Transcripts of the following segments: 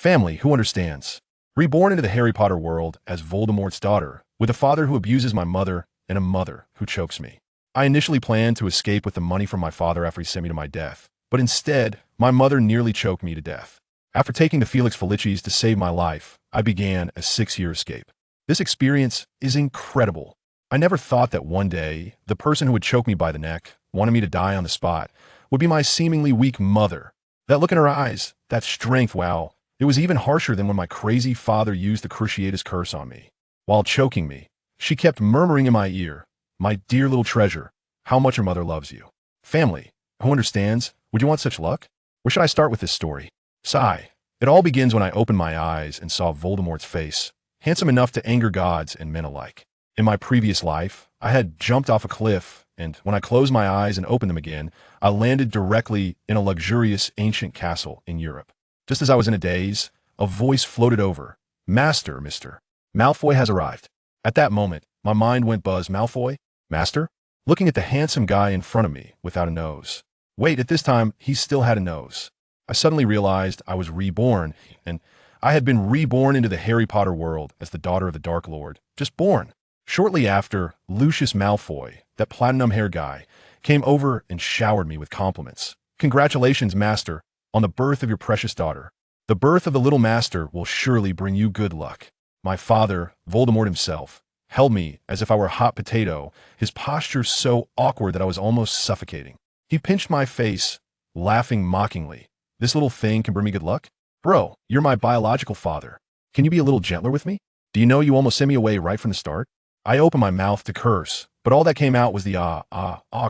Family who understands. Reborn into the Harry Potter world as Voldemort's daughter, with a father who abuses my mother and a mother who chokes me. I initially planned to escape with the money from my father after he sent me to my death, but instead, my mother nearly choked me to death. After taking the Felix Felicis to save my life, I began a 6-year escape. This experience is incredible. I never thought that one day, the person who would choke me by the neck, wanting me to die on the spot, would be my seemingly weak mother. That look in her eyes, that strength, wow. It was even harsher than when my crazy father used the Cruciatus curse on me. While choking me, she kept murmuring in my ear, "My dear little treasure, how much your mother loves you." Family, who understands? Would you want such luck? Where should I start with this story? Sigh. It all begins when I opened my eyes and saw Voldemort's face, handsome enough to anger gods and men alike. In my previous life, I had jumped off a cliff, and when I closed my eyes and opened them again, I landed directly in a luxurious ancient castle in Europe. Just as I was in a daze, a voice floated over. "Master, Mr. Malfoy has arrived." At that moment, my mind went buzz. Malfoy? Master? Looking at the handsome guy in front of me without a nose. Wait, at this time, he still had a nose. I suddenly realized I was reborn, and I had been reborn into the Harry Potter world as the daughter of the Dark Lord. Just born. Shortly after, Lucius Malfoy, that platinum-haired guy, came over and showered me with compliments. "Congratulations, Master, on the birth of your precious daughter. The birth of the little master will surely bring you good luck." My father, Voldemort himself, held me as if I were a hot potato, his posture so awkward that I was almost suffocating. He pinched my face, laughing mockingly. "This little thing can bring me good luck? Bro, you're my biological father. Can you be a little gentler with me? Do you know you almost sent me away right from the start?" I opened my mouth to curse, but all that came out was the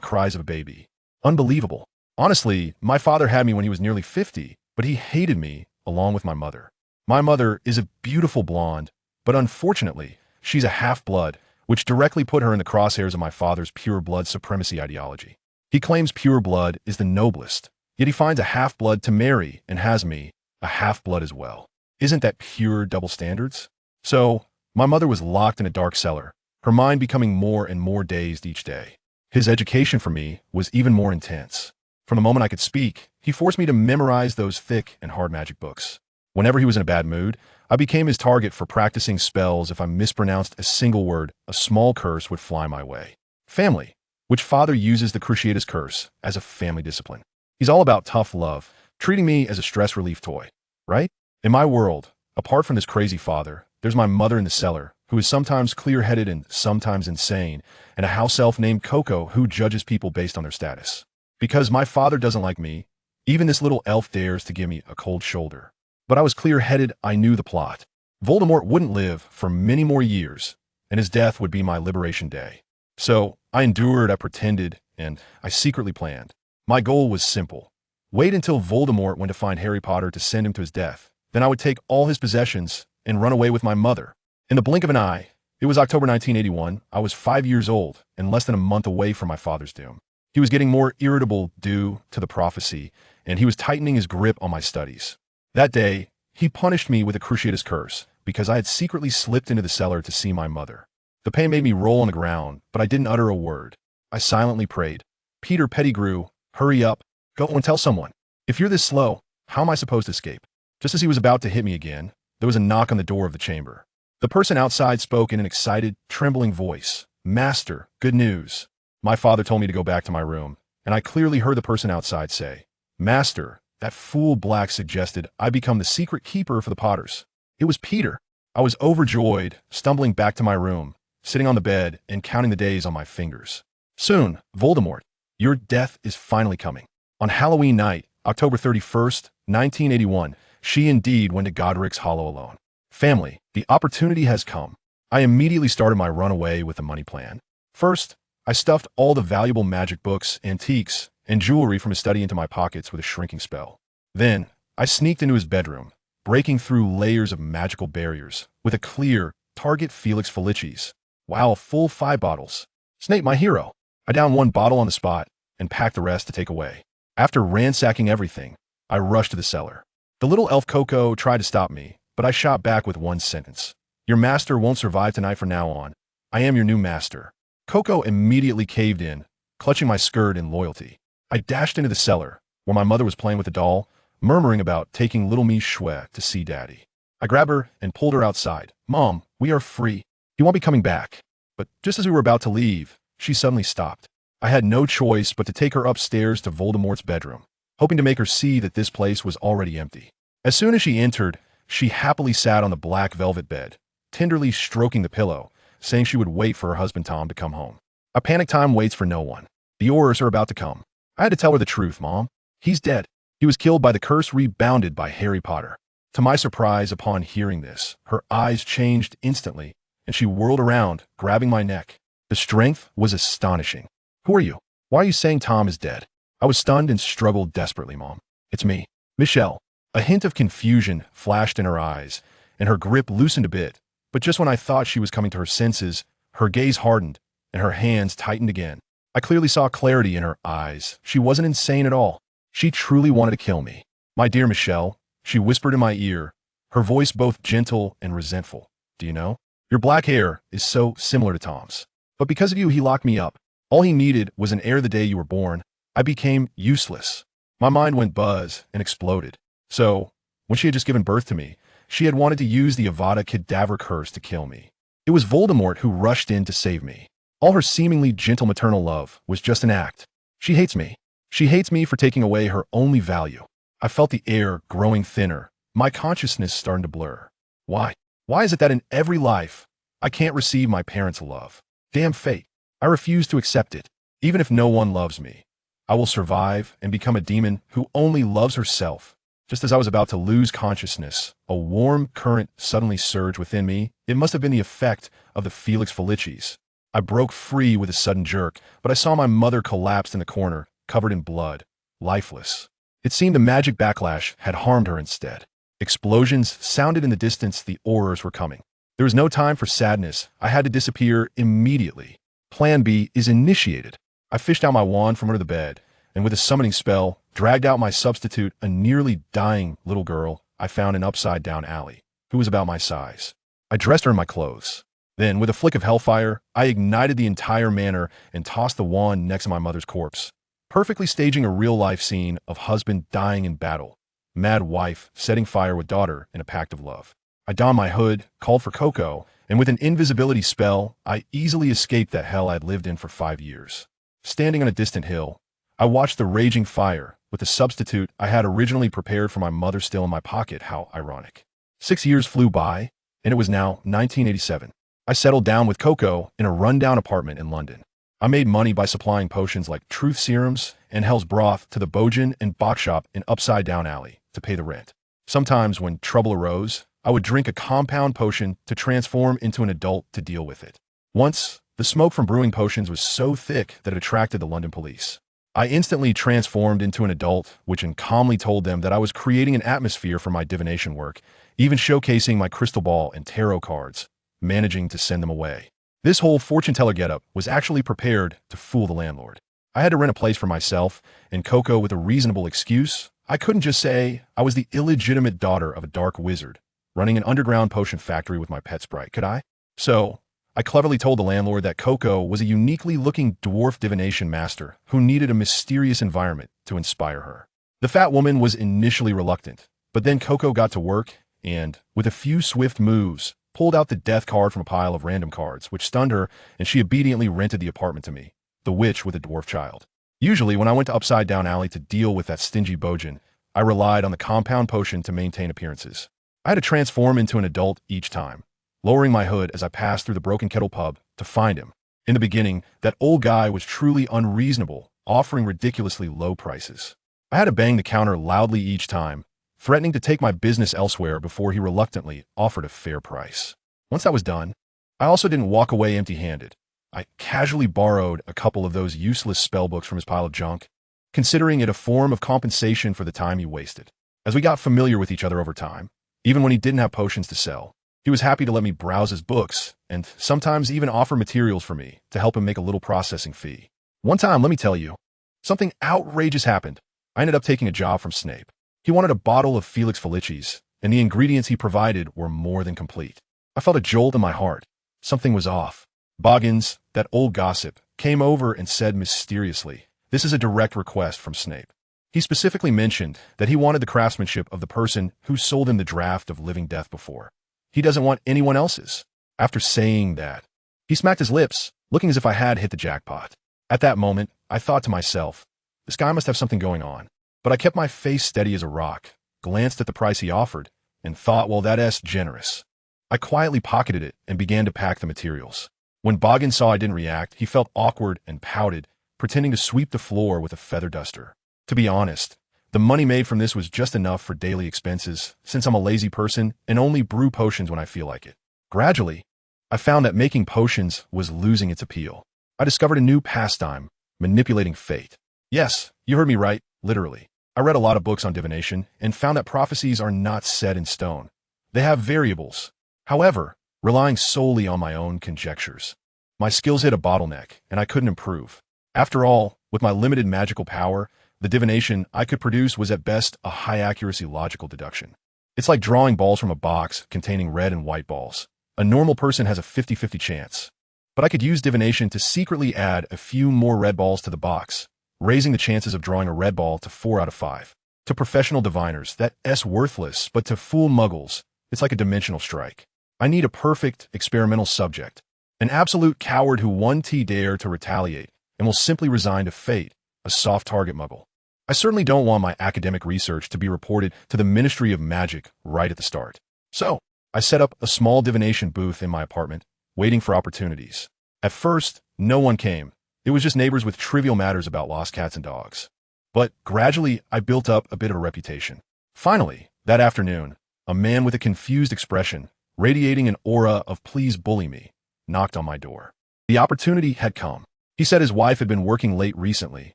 cries of a baby. Unbelievable. Honestly, my father had me when he was nearly 50, but he hated me along with my mother. My mother is a beautiful blonde, but unfortunately, she's a half-blood, which directly put her in the crosshairs of my father's pure blood supremacy ideology. He claims pure blood is the noblest, yet he finds a half-blood to marry and has me, a half-blood as well. Isn't that pure double standards? So, my mother was locked in a dark cellar, her mind becoming more and more dazed each day. His education for me was even more intense. From the moment I could speak, he forced me to memorize those thick and hard magic books. Whenever he was in a bad mood, I became his target for practicing spells. If I mispronounced a single word, a small curse would fly my way. Family, which father uses the Cruciatus curse as a family discipline. He's all about tough love, treating me as a stress relief toy, right? In my world, apart from this crazy father, there's my mother in the cellar, who is sometimes clear-headed and sometimes insane, and a house elf named Coco who judges people based on their status. Because my father doesn't like me, even this little elf dares to give me a cold shoulder. But I was clear-headed, I knew the plot. Voldemort wouldn't live for many more years, and his death would be my liberation day. So, I endured, I pretended, and I secretly planned. My goal was simple. Wait until Voldemort went to find Harry Potter to send him to his death. Then I would take all his possessions and run away with my mother. In the blink of an eye, it was October 1981, I was 5 years old and less than a month away from my father's doom. He was getting more irritable due to the prophecy, and he was tightening his grip on my studies. That day, he punished me with a Cruciatus curse because I had secretly slipped into the cellar to see my mother. The pain made me roll on the ground, but I didn't utter a word. I silently prayed, "Peter Pettigrew, hurry up, go and tell someone. If you're this slow, how am I supposed to escape?" Just as he was about to hit me again, there was a knock on the door of the chamber. The person outside spoke in an excited, trembling voice. "Master, good news." My father told me to go back to my room, and I clearly heard the person outside say, "Master, that fool Black suggested I become the secret keeper for the Potters." It was Peter. I was overjoyed, stumbling back to my room, sitting on the bed and counting the days on my fingers. Soon, Voldemort, your death is finally coming. On Halloween night, October 31st, 1981, she indeed went to Godric's Hollow alone. Family, the opportunity has come. I immediately started my runaway with a money plan. First, I stuffed all the valuable magic books, antiques, and jewelry from his study into my pockets with a shrinking spell. Then, I sneaked into his bedroom, breaking through layers of magical barriers, with a clear, target Felix Felicis. Wow, a full 5 bottles. Snape, my hero. I downed 1 bottle on the spot, and packed the rest to take away. After ransacking everything, I rushed to the cellar. The little elf Coco tried to stop me, but I shot back with one sentence. "Your master won't survive tonight from now on. I am your new master." Coco immediately caved in, clutching my skirt in loyalty. I dashed into the cellar, where my mother was playing with a doll, murmuring about taking little me Shue to see Daddy. I grabbed her and pulled her outside. Mom, we are free. He won't be coming back. But just as we were about to leave, she suddenly stopped. I had no choice but to take her upstairs to Voldemort's bedroom, hoping to make her see that this place was already empty. As soon as she entered, she happily sat on the black velvet bed, tenderly stroking the pillow, saying she would wait for her husband Tom to come home. A panic time waits for no one. The Aurors are about to come. I had to tell her the truth, Mom. He's dead. He was killed by the curse rebounded by Harry Potter. To my surprise, upon hearing this, her eyes changed instantly, and she whirled around, grabbing my neck. The strength was astonishing. Who are you? Why are you saying Tom is dead? I was stunned and struggled desperately, Mom. It's me, Michelle. A hint of confusion flashed in her eyes, and her grip loosened a bit. But just when I thought she was coming to her senses, her gaze hardened, and her hands tightened again. I clearly saw clarity in her eyes. She wasn't insane at all. She truly wanted to kill me. My dear Michelle, she whispered in my ear, her voice both gentle and resentful. Do you know? Your black hair is so similar to Tom's. But because of you, he locked me up. All he needed was an heir the day you were born. I became useless. My mind went buzz and exploded. So, when she had just given birth to me, she had wanted to use the Avada Kedavra curse to kill me. It was Voldemort who rushed in to save me. All her seemingly gentle maternal love was just an act. She hates me. She hates me for taking away her only value. I felt the air growing thinner, my consciousness starting to blur. Why? Why is it that in every life, I can't receive my parents' love? Damn fate. I refuse to accept it. Even if no one loves me, I will survive and become a demon who only loves herself. Just as I was about to lose consciousness, a warm current suddenly surged within me. It must have been the effect of the Felix Felicis. I broke free with a sudden jerk, but I saw my mother collapsed in the corner, covered in blood, lifeless. It seemed the magic backlash had harmed her instead. Explosions sounded in the distance. The Aurors were coming. There was no time for sadness. I had to disappear immediately. Plan B is initiated. I fished out my wand from under the bed, and with a summoning spell, dragged out my substitute, a nearly dying little girl I found in an upside-down alley, who was about my size. I dressed her in my clothes. Then, with a flick of hellfire, I ignited the entire manor and tossed the wand next to my mother's corpse, perfectly staging a real-life scene of husband dying in battle, mad wife setting fire with daughter in a pact of love. I donned my hood, called for Coco, and with an invisibility spell, I easily escaped that hell I'd lived in for 5 years. Standing on a distant hill, I watched the raging fire, with the substitute I had originally prepared for my mother still in my pocket. How ironic. 6 years flew by, and it was now 1987. I settled down with Coco in a rundown apartment in London. I made money by supplying potions like truth serums and hell's broth to the Bojan and Bach shop in Upside Down Alley to pay the rent. Sometimes when trouble arose, I would drink a compound potion to transform into an adult to deal with it. Once, the smoke from brewing potions was so thick that it attracted the London police. I instantly transformed into an adult, which calmly told them that I was creating an atmosphere for my divination work, even showcasing my crystal ball and tarot cards, managing to send them away. This whole fortune teller getup was actually prepared to fool the landlord. I had to rent a place for myself, and Coco with a reasonable excuse. I couldn't just say I was the illegitimate daughter of a dark wizard, running an underground potion factory with my pet sprite, could I? So, I cleverly told the landlord that Coco was a uniquely looking dwarf divination master who needed a mysterious environment to inspire her. The fat woman was initially reluctant, but then Coco got to work and, with a few swift moves, pulled out the death card from a pile of random cards, which stunned her, and she obediently rented the apartment to me, the witch with a dwarf child. Usually, when I went to Upside Down Alley to deal with that stingy Bojan, I relied on the compound potion to maintain appearances. I had to transform into an adult each time, lowering my hood as I passed through the Broken Kettle pub to find him. In the beginning, that old guy was truly unreasonable, offering ridiculously low prices. I had to bang the counter loudly each time, threatening to take my business elsewhere before he reluctantly offered a fair price. Once that was done, I also didn't walk away empty-handed. I casually borrowed a couple of those useless spellbooks from his pile of junk, considering it a form of compensation for the time he wasted. As we got familiar with each other over time, even when he didn't have potions to sell, he was happy to let me browse his books and sometimes even offer materials for me to help him make a little processing fee. One time, let me tell you, something outrageous happened. I ended up taking a job from Snape. He wanted a bottle of Felix Felicis, and the ingredients he provided were more than complete. I felt a jolt in my heart. Something was off. Boggins, that old gossip, came over and said mysteriously, "This is a direct request from Snape." He specifically mentioned that he wanted the craftsmanship of the person who sold him the draft of Living Death before. He doesn't want anyone else's. After saying that, he smacked his lips, looking as if I had hit the jackpot. At that moment, I thought to myself, this guy must have something going on. But I kept my face steady as a rock, glanced at the price he offered, and thought, well, that's generous. I quietly pocketed it and began to pack the materials. When Boggin saw I didn't react, he felt awkward and pouted, pretending to sweep the floor with a feather duster. To be honest, the money made from this was just enough for daily expenses, since I'm a lazy person and only brew potions when I feel like it. Gradually, I found that making potions was losing its appeal. I discovered a new pastime, manipulating fate. Yes, you heard me right, literally. I read a lot of books on divination and found that prophecies are not set in stone. They have variables. However, relying solely on my own conjectures, my skills hit a bottleneck and I couldn't improve. After all, with my limited magical power, the divination I could produce was at best a high-accuracy logical deduction. It's like drawing balls from a box containing red and white balls. A normal person has a 50-50 chance. But I could use divination to secretly add a few more red balls to the box, raising the chances of drawing a red ball to 4 out of 5. To professional diviners, that's worthless, but to fool muggles, it's like a dimensional strike. I need a perfect experimental subject, an absolute coward who won't dare to retaliate and will simply resign to fate, a soft target muggle. I certainly don't want my academic research to be reported to the Ministry of Magic right at the start. So, I set up a small divination booth in my apartment, waiting for opportunities. At first, no one came. It was just neighbors with trivial matters about lost cats and dogs. But gradually, I built up a bit of a reputation. Finally, that afternoon, a man with a confused expression, radiating an aura of "please bully me," knocked on my door. The opportunity had come. He said his wife had been working late recently,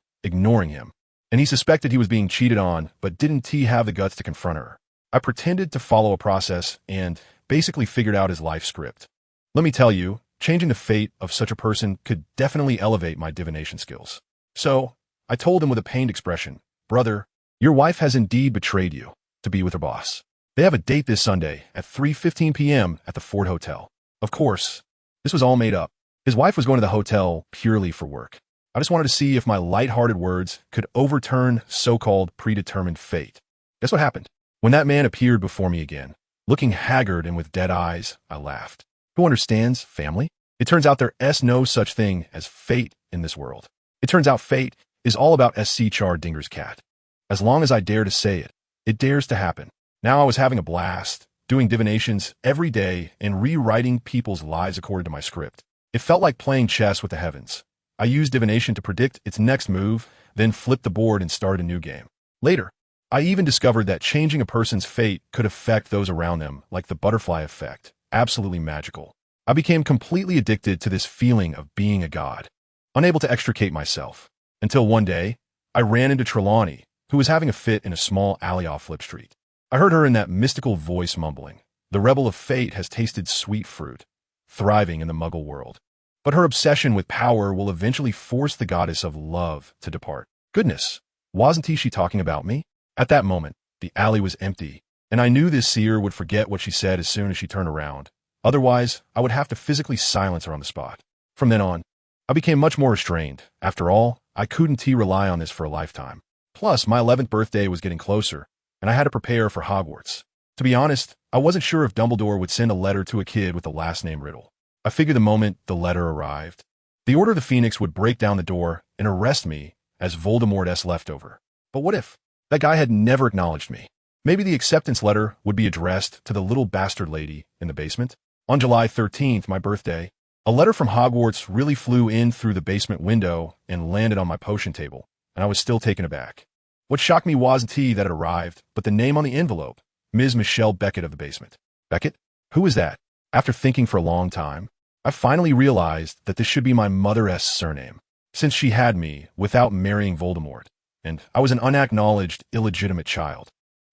ignoring him, and he suspected he was being cheated on, but didn't have the guts to confront her. I pretended to follow a process and basically figured out his life script. Let me tell you, changing the fate of such a person could definitely elevate my divination skills. So, I told him with a pained expression, "Brother, your wife has indeed betrayed you to be with her boss. They have a date this Sunday at 3:15 p.m. at the Ford Hotel." Of course, this was all made up. His wife was going to the hotel purely for work. I just wanted to see if my light-hearted words could overturn so-called predetermined fate. Guess what happened? When that man appeared before me again, looking haggard and with dead eyes, I laughed. Who understands family? It turns out there's no such thing as fate in this world. It turns out fate is all about SC Char-Dinger's cat. As long as I dare to say it, it dares to happen. Now I was having a blast, doing divinations every day and rewriting people's lives according to my script. It felt like playing chess with the heavens. I used divination to predict its next move, then flipped the board and started a new game. Later, I even discovered that changing a person's fate could affect those around them, like the butterfly effect. Absolutely magical. I became completely addicted to this feeling of being a god, unable to extricate myself. Until one day, I ran into Trelawney, who was having a fit in a small alley off Flip Street. I heard her in that mystical voice mumbling, "The rebel of fate has tasted sweet fruit, thriving in the muggle world. But her obsession with power will eventually force the goddess of love to depart." Goodness, wasn't she talking about me? At that moment, the alley was empty, and I knew this seer would forget what she said as soon as she turned around. Otherwise, I would have to physically silence her on the spot. From then on, I became much more restrained. After all, I couldn't rely on this for a lifetime. Plus, my 11th birthday was getting closer, and I had to prepare for Hogwarts. To be honest, I wasn't sure if Dumbledore would send a letter to a kid with the last name Riddle. I figured the moment the letter arrived, the Order of the Phoenix would break down the door and arrest me as Voldemort's leftover. But what if that guy had never acknowledged me? Maybe the acceptance letter would be addressed to the little bastard lady in the basement. On July 13th, my birthday, a letter from Hogwarts really flew in through the basement window and landed on my potion table, and I was still taken aback. What shocked me wasn't that it arrived, but the name on the envelope, Ms. Michelle Beckett of the basement. Beckett? Who is that? After thinking for a long time, I finally realized that this should be my mother's surname, since she had me without marrying Voldemort, and I was an unacknowledged, illegitimate child.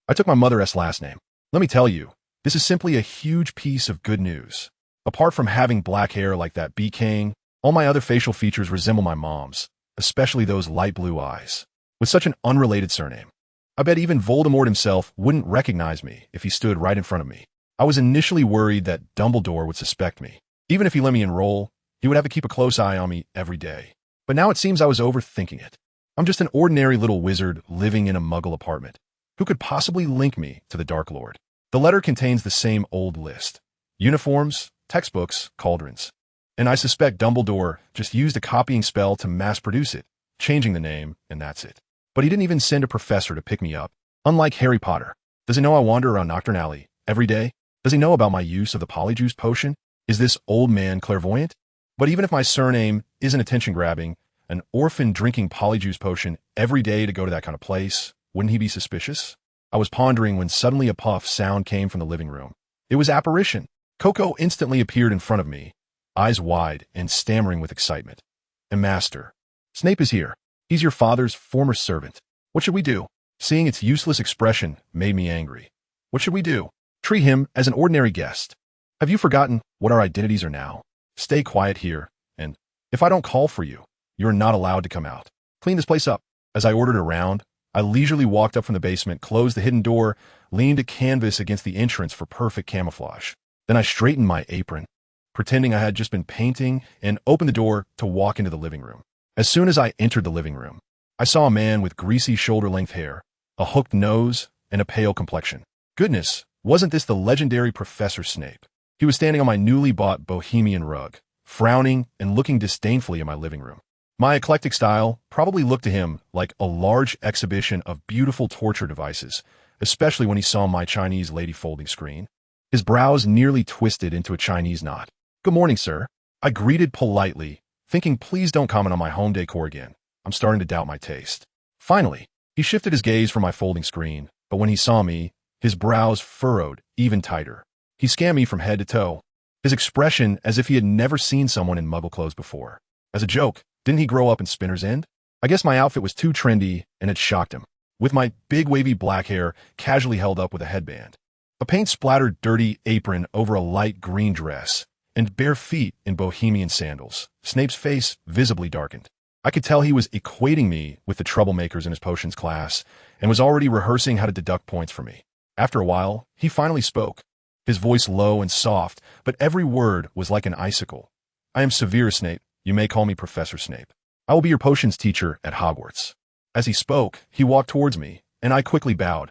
I took my mother's last name. Let me tell you, this is simply a huge piece of good news. Apart from having black hair like that Bee King, all my other facial features resemble my mom's, especially those light blue eyes. With such an unrelated surname, I bet even Voldemort himself wouldn't recognize me if he stood right in front of me. I was initially worried that Dumbledore would suspect me. Even if he let me enroll, he would have to keep a close eye on me every day. But now it seems I was overthinking it. I'm just an ordinary little wizard living in a muggle apartment. Who could possibly link me to the Dark Lord? The letter contains the same old list. Uniforms, textbooks, cauldrons. And I suspect Dumbledore just used a copying spell to mass-produce it, changing the name, and that's it. But he didn't even send a professor to pick me up. Unlike Harry Potter. Does he know I wander around Nocturne Alley every day? Does he know about my use of the Polyjuice potion? Is this old man clairvoyant? But even if my surname isn't attention-grabbing, an orphan drinking Polyjuice potion every day to go to that kind of place, wouldn't he be suspicious? I was pondering when suddenly a puff sound came from the living room. It was apparition. Coco instantly appeared in front of me, eyes wide and stammering with excitement. And Master, Snape is here. He's your father's former servant. What should we do? Seeing its useless expression made me angry. What should we do? Treat him as an ordinary guest. Have you forgotten what our identities are now? Stay quiet here, and if I don't call for you, you're not allowed to come out. Clean this place up. As I ordered around, I leisurely walked up from the basement, closed the hidden door, leaned a canvas against the entrance for perfect camouflage. Then I straightened my apron, pretending I had just been painting, and opened the door to walk into the living room. As soon as I entered the living room, I saw a man with greasy shoulder-length hair, a hooked nose, and a pale complexion. Goodness, wasn't this the legendary Professor Snape? He was standing on my newly bought bohemian rug, frowning and looking disdainfully at my living room. My eclectic style probably looked to him like a large exhibition of beautiful torture devices, especially when he saw my Chinese lady folding screen. His brows nearly twisted into a Chinese knot. "Good morning, sir." I greeted politely, thinking please don't comment on my home decor again. I'm starting to doubt my taste. Finally, he shifted his gaze from my folding screen, but when he saw me, his brows furrowed even tighter. He scanned me from head to toe, his expression as if he had never seen someone in muggle clothes before. As a joke, didn't he grow up in Spinner's End? I guess my outfit was too trendy, and it shocked him. With my big wavy black hair casually held up with a headband, a paint-splattered dirty apron over a light green dress, and bare feet in bohemian sandals, Snape's face visibly darkened. I could tell he was equating me with the troublemakers in his potions class, and was already rehearsing how to deduct points for me. After a while, he finally spoke, his voice low and soft, but every word was like an icicle. "I am Severus Snape. You may call me Professor Snape. I will be your potions teacher at Hogwarts." As he spoke, he walked towards me, and I quickly bowed.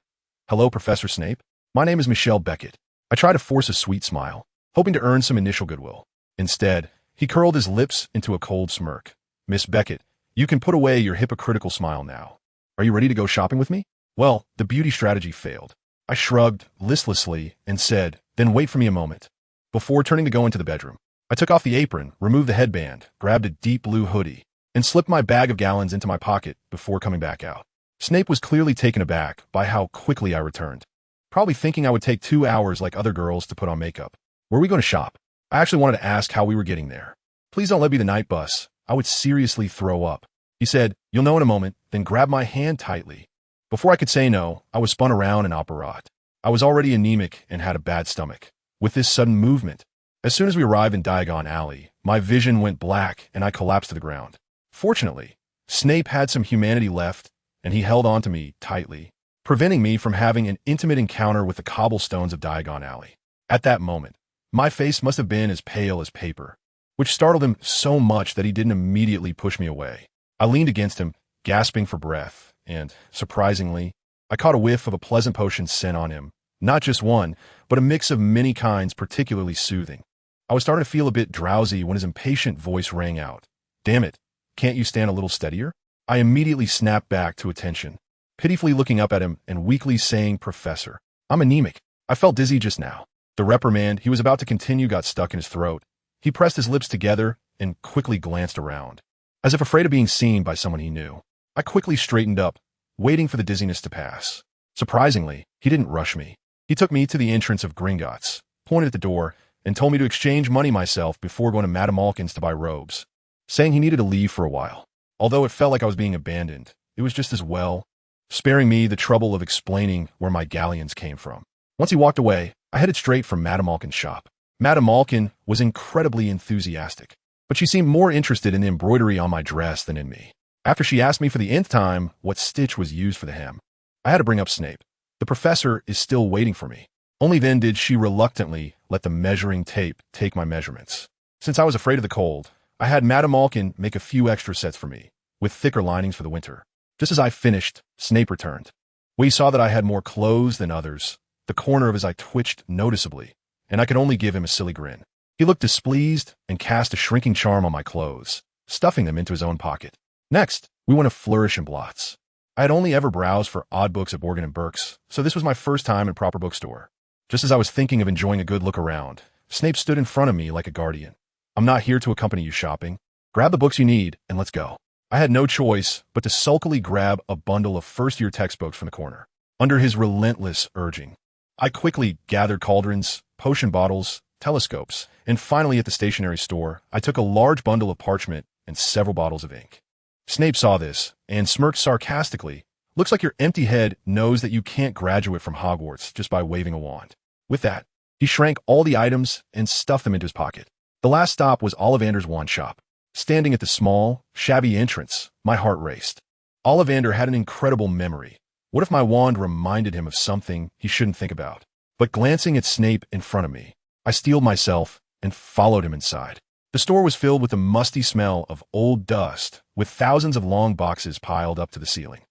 "Hello, Professor Snape. My name is Michelle Beckett." I tried to force a sweet smile, hoping to earn some initial goodwill. Instead, he curled his lips into a cold smirk. "Miss Beckett, you can put away your hypocritical smile now. Are you ready to go shopping with me?" Well, the beauty strategy failed. I shrugged listlessly and said, "Then wait for me a moment." Before turning to go into the bedroom, I took off the apron, removed the headband, grabbed a deep blue hoodie, and slipped my bag of gallons into my pocket before coming back out. Snape was clearly taken aback by how quickly I returned, probably thinking I would take 2 hours like other girls to put on makeup. "Were we going to shop?" I actually wanted to ask how we were getting there. "Please don't let me the night bus. I would seriously throw up." He said, "You'll know in a moment," then grabbed my hand tightly. Before I could say no, I was spun around in apparat. I was already anemic and had a bad stomach. With this sudden movement, as soon as we arrived in Diagon Alley, my vision went black and I collapsed to the ground. Fortunately, Snape had some humanity left, and he held on to me tightly, preventing me from having an intimate encounter with the cobblestones of Diagon Alley. At that moment, my face must have been as pale as paper, which startled him so much that he didn't immediately push me away. I leaned against him, gasping for breath, and, surprisingly, I caught a whiff of a pleasant potion scent on him. Not just one, but a mix of many kinds particularly soothing. I was starting to feel a bit drowsy when his impatient voice rang out. "Damn it, can't you stand a little steadier?" I immediately snapped back to attention, pitifully looking up at him and weakly saying, "Professor, I'm anemic. I felt dizzy just now." The reprimand he was about to continue got stuck in his throat. He pressed his lips together and quickly glanced around, as if afraid of being seen by someone he knew. I quickly straightened up, waiting for the dizziness to pass. Surprisingly, he didn't rush me. He took me to the entrance of Gringotts, pointed at the door, and told me to exchange money myself before going to Madame Malkin's to buy robes, saying he needed to leave for a while. Although it felt like I was being abandoned, it was just as well, sparing me the trouble of explaining where my galleons came from. Once he walked away, I headed straight for Madame Malkin's shop. Madame Malkin was incredibly enthusiastic, but she seemed more interested in the embroidery on my dress than in me. After she asked me for the nth time what stitch was used for the hem, I had to bring up Snape. The professor is still waiting for me. Only then did she reluctantly let the measuring tape take my measurements. Since I was afraid of the cold, I had Madame Malkin make a few extra sets for me, with thicker linings for the winter. Just as I finished, Snape returned. When he saw that I had more clothes than others, the corner of his eye twitched noticeably, and I could only give him a silly grin. He looked displeased and cast a shrinking charm on my clothes, stuffing them into his own pocket. Next, we went to Flourish and Blots. I had only ever browsed for odd books at Morgan & Burke's, so this was my first time in a proper bookstore. Just as I was thinking of enjoying a good look around, Snape stood in front of me like a guardian. I'm not here to accompany you shopping. Grab the books you need, and let's go. I had no choice but to sulkily grab a bundle of first-year textbooks from the corner. Under his relentless urging, I quickly gathered cauldrons, potion bottles, telescopes, and finally at the stationery store, I took a large bundle of parchment and several bottles of ink. Snape saw this and smirked sarcastically. Looks like your empty head knows that you can't graduate from Hogwarts just by waving a wand. With that, he shrank all the items and stuffed them into his pocket. The last stop was Ollivander's wand shop. Standing at the small, shabby entrance, my heart raced. Ollivander had an incredible memory. What if my wand reminded him of something he shouldn't think about? But glancing at Snape in front of me, I steeled myself and followed him inside. The store was filled with the musty smell of old dust, with thousands of long boxes piled up to the ceiling.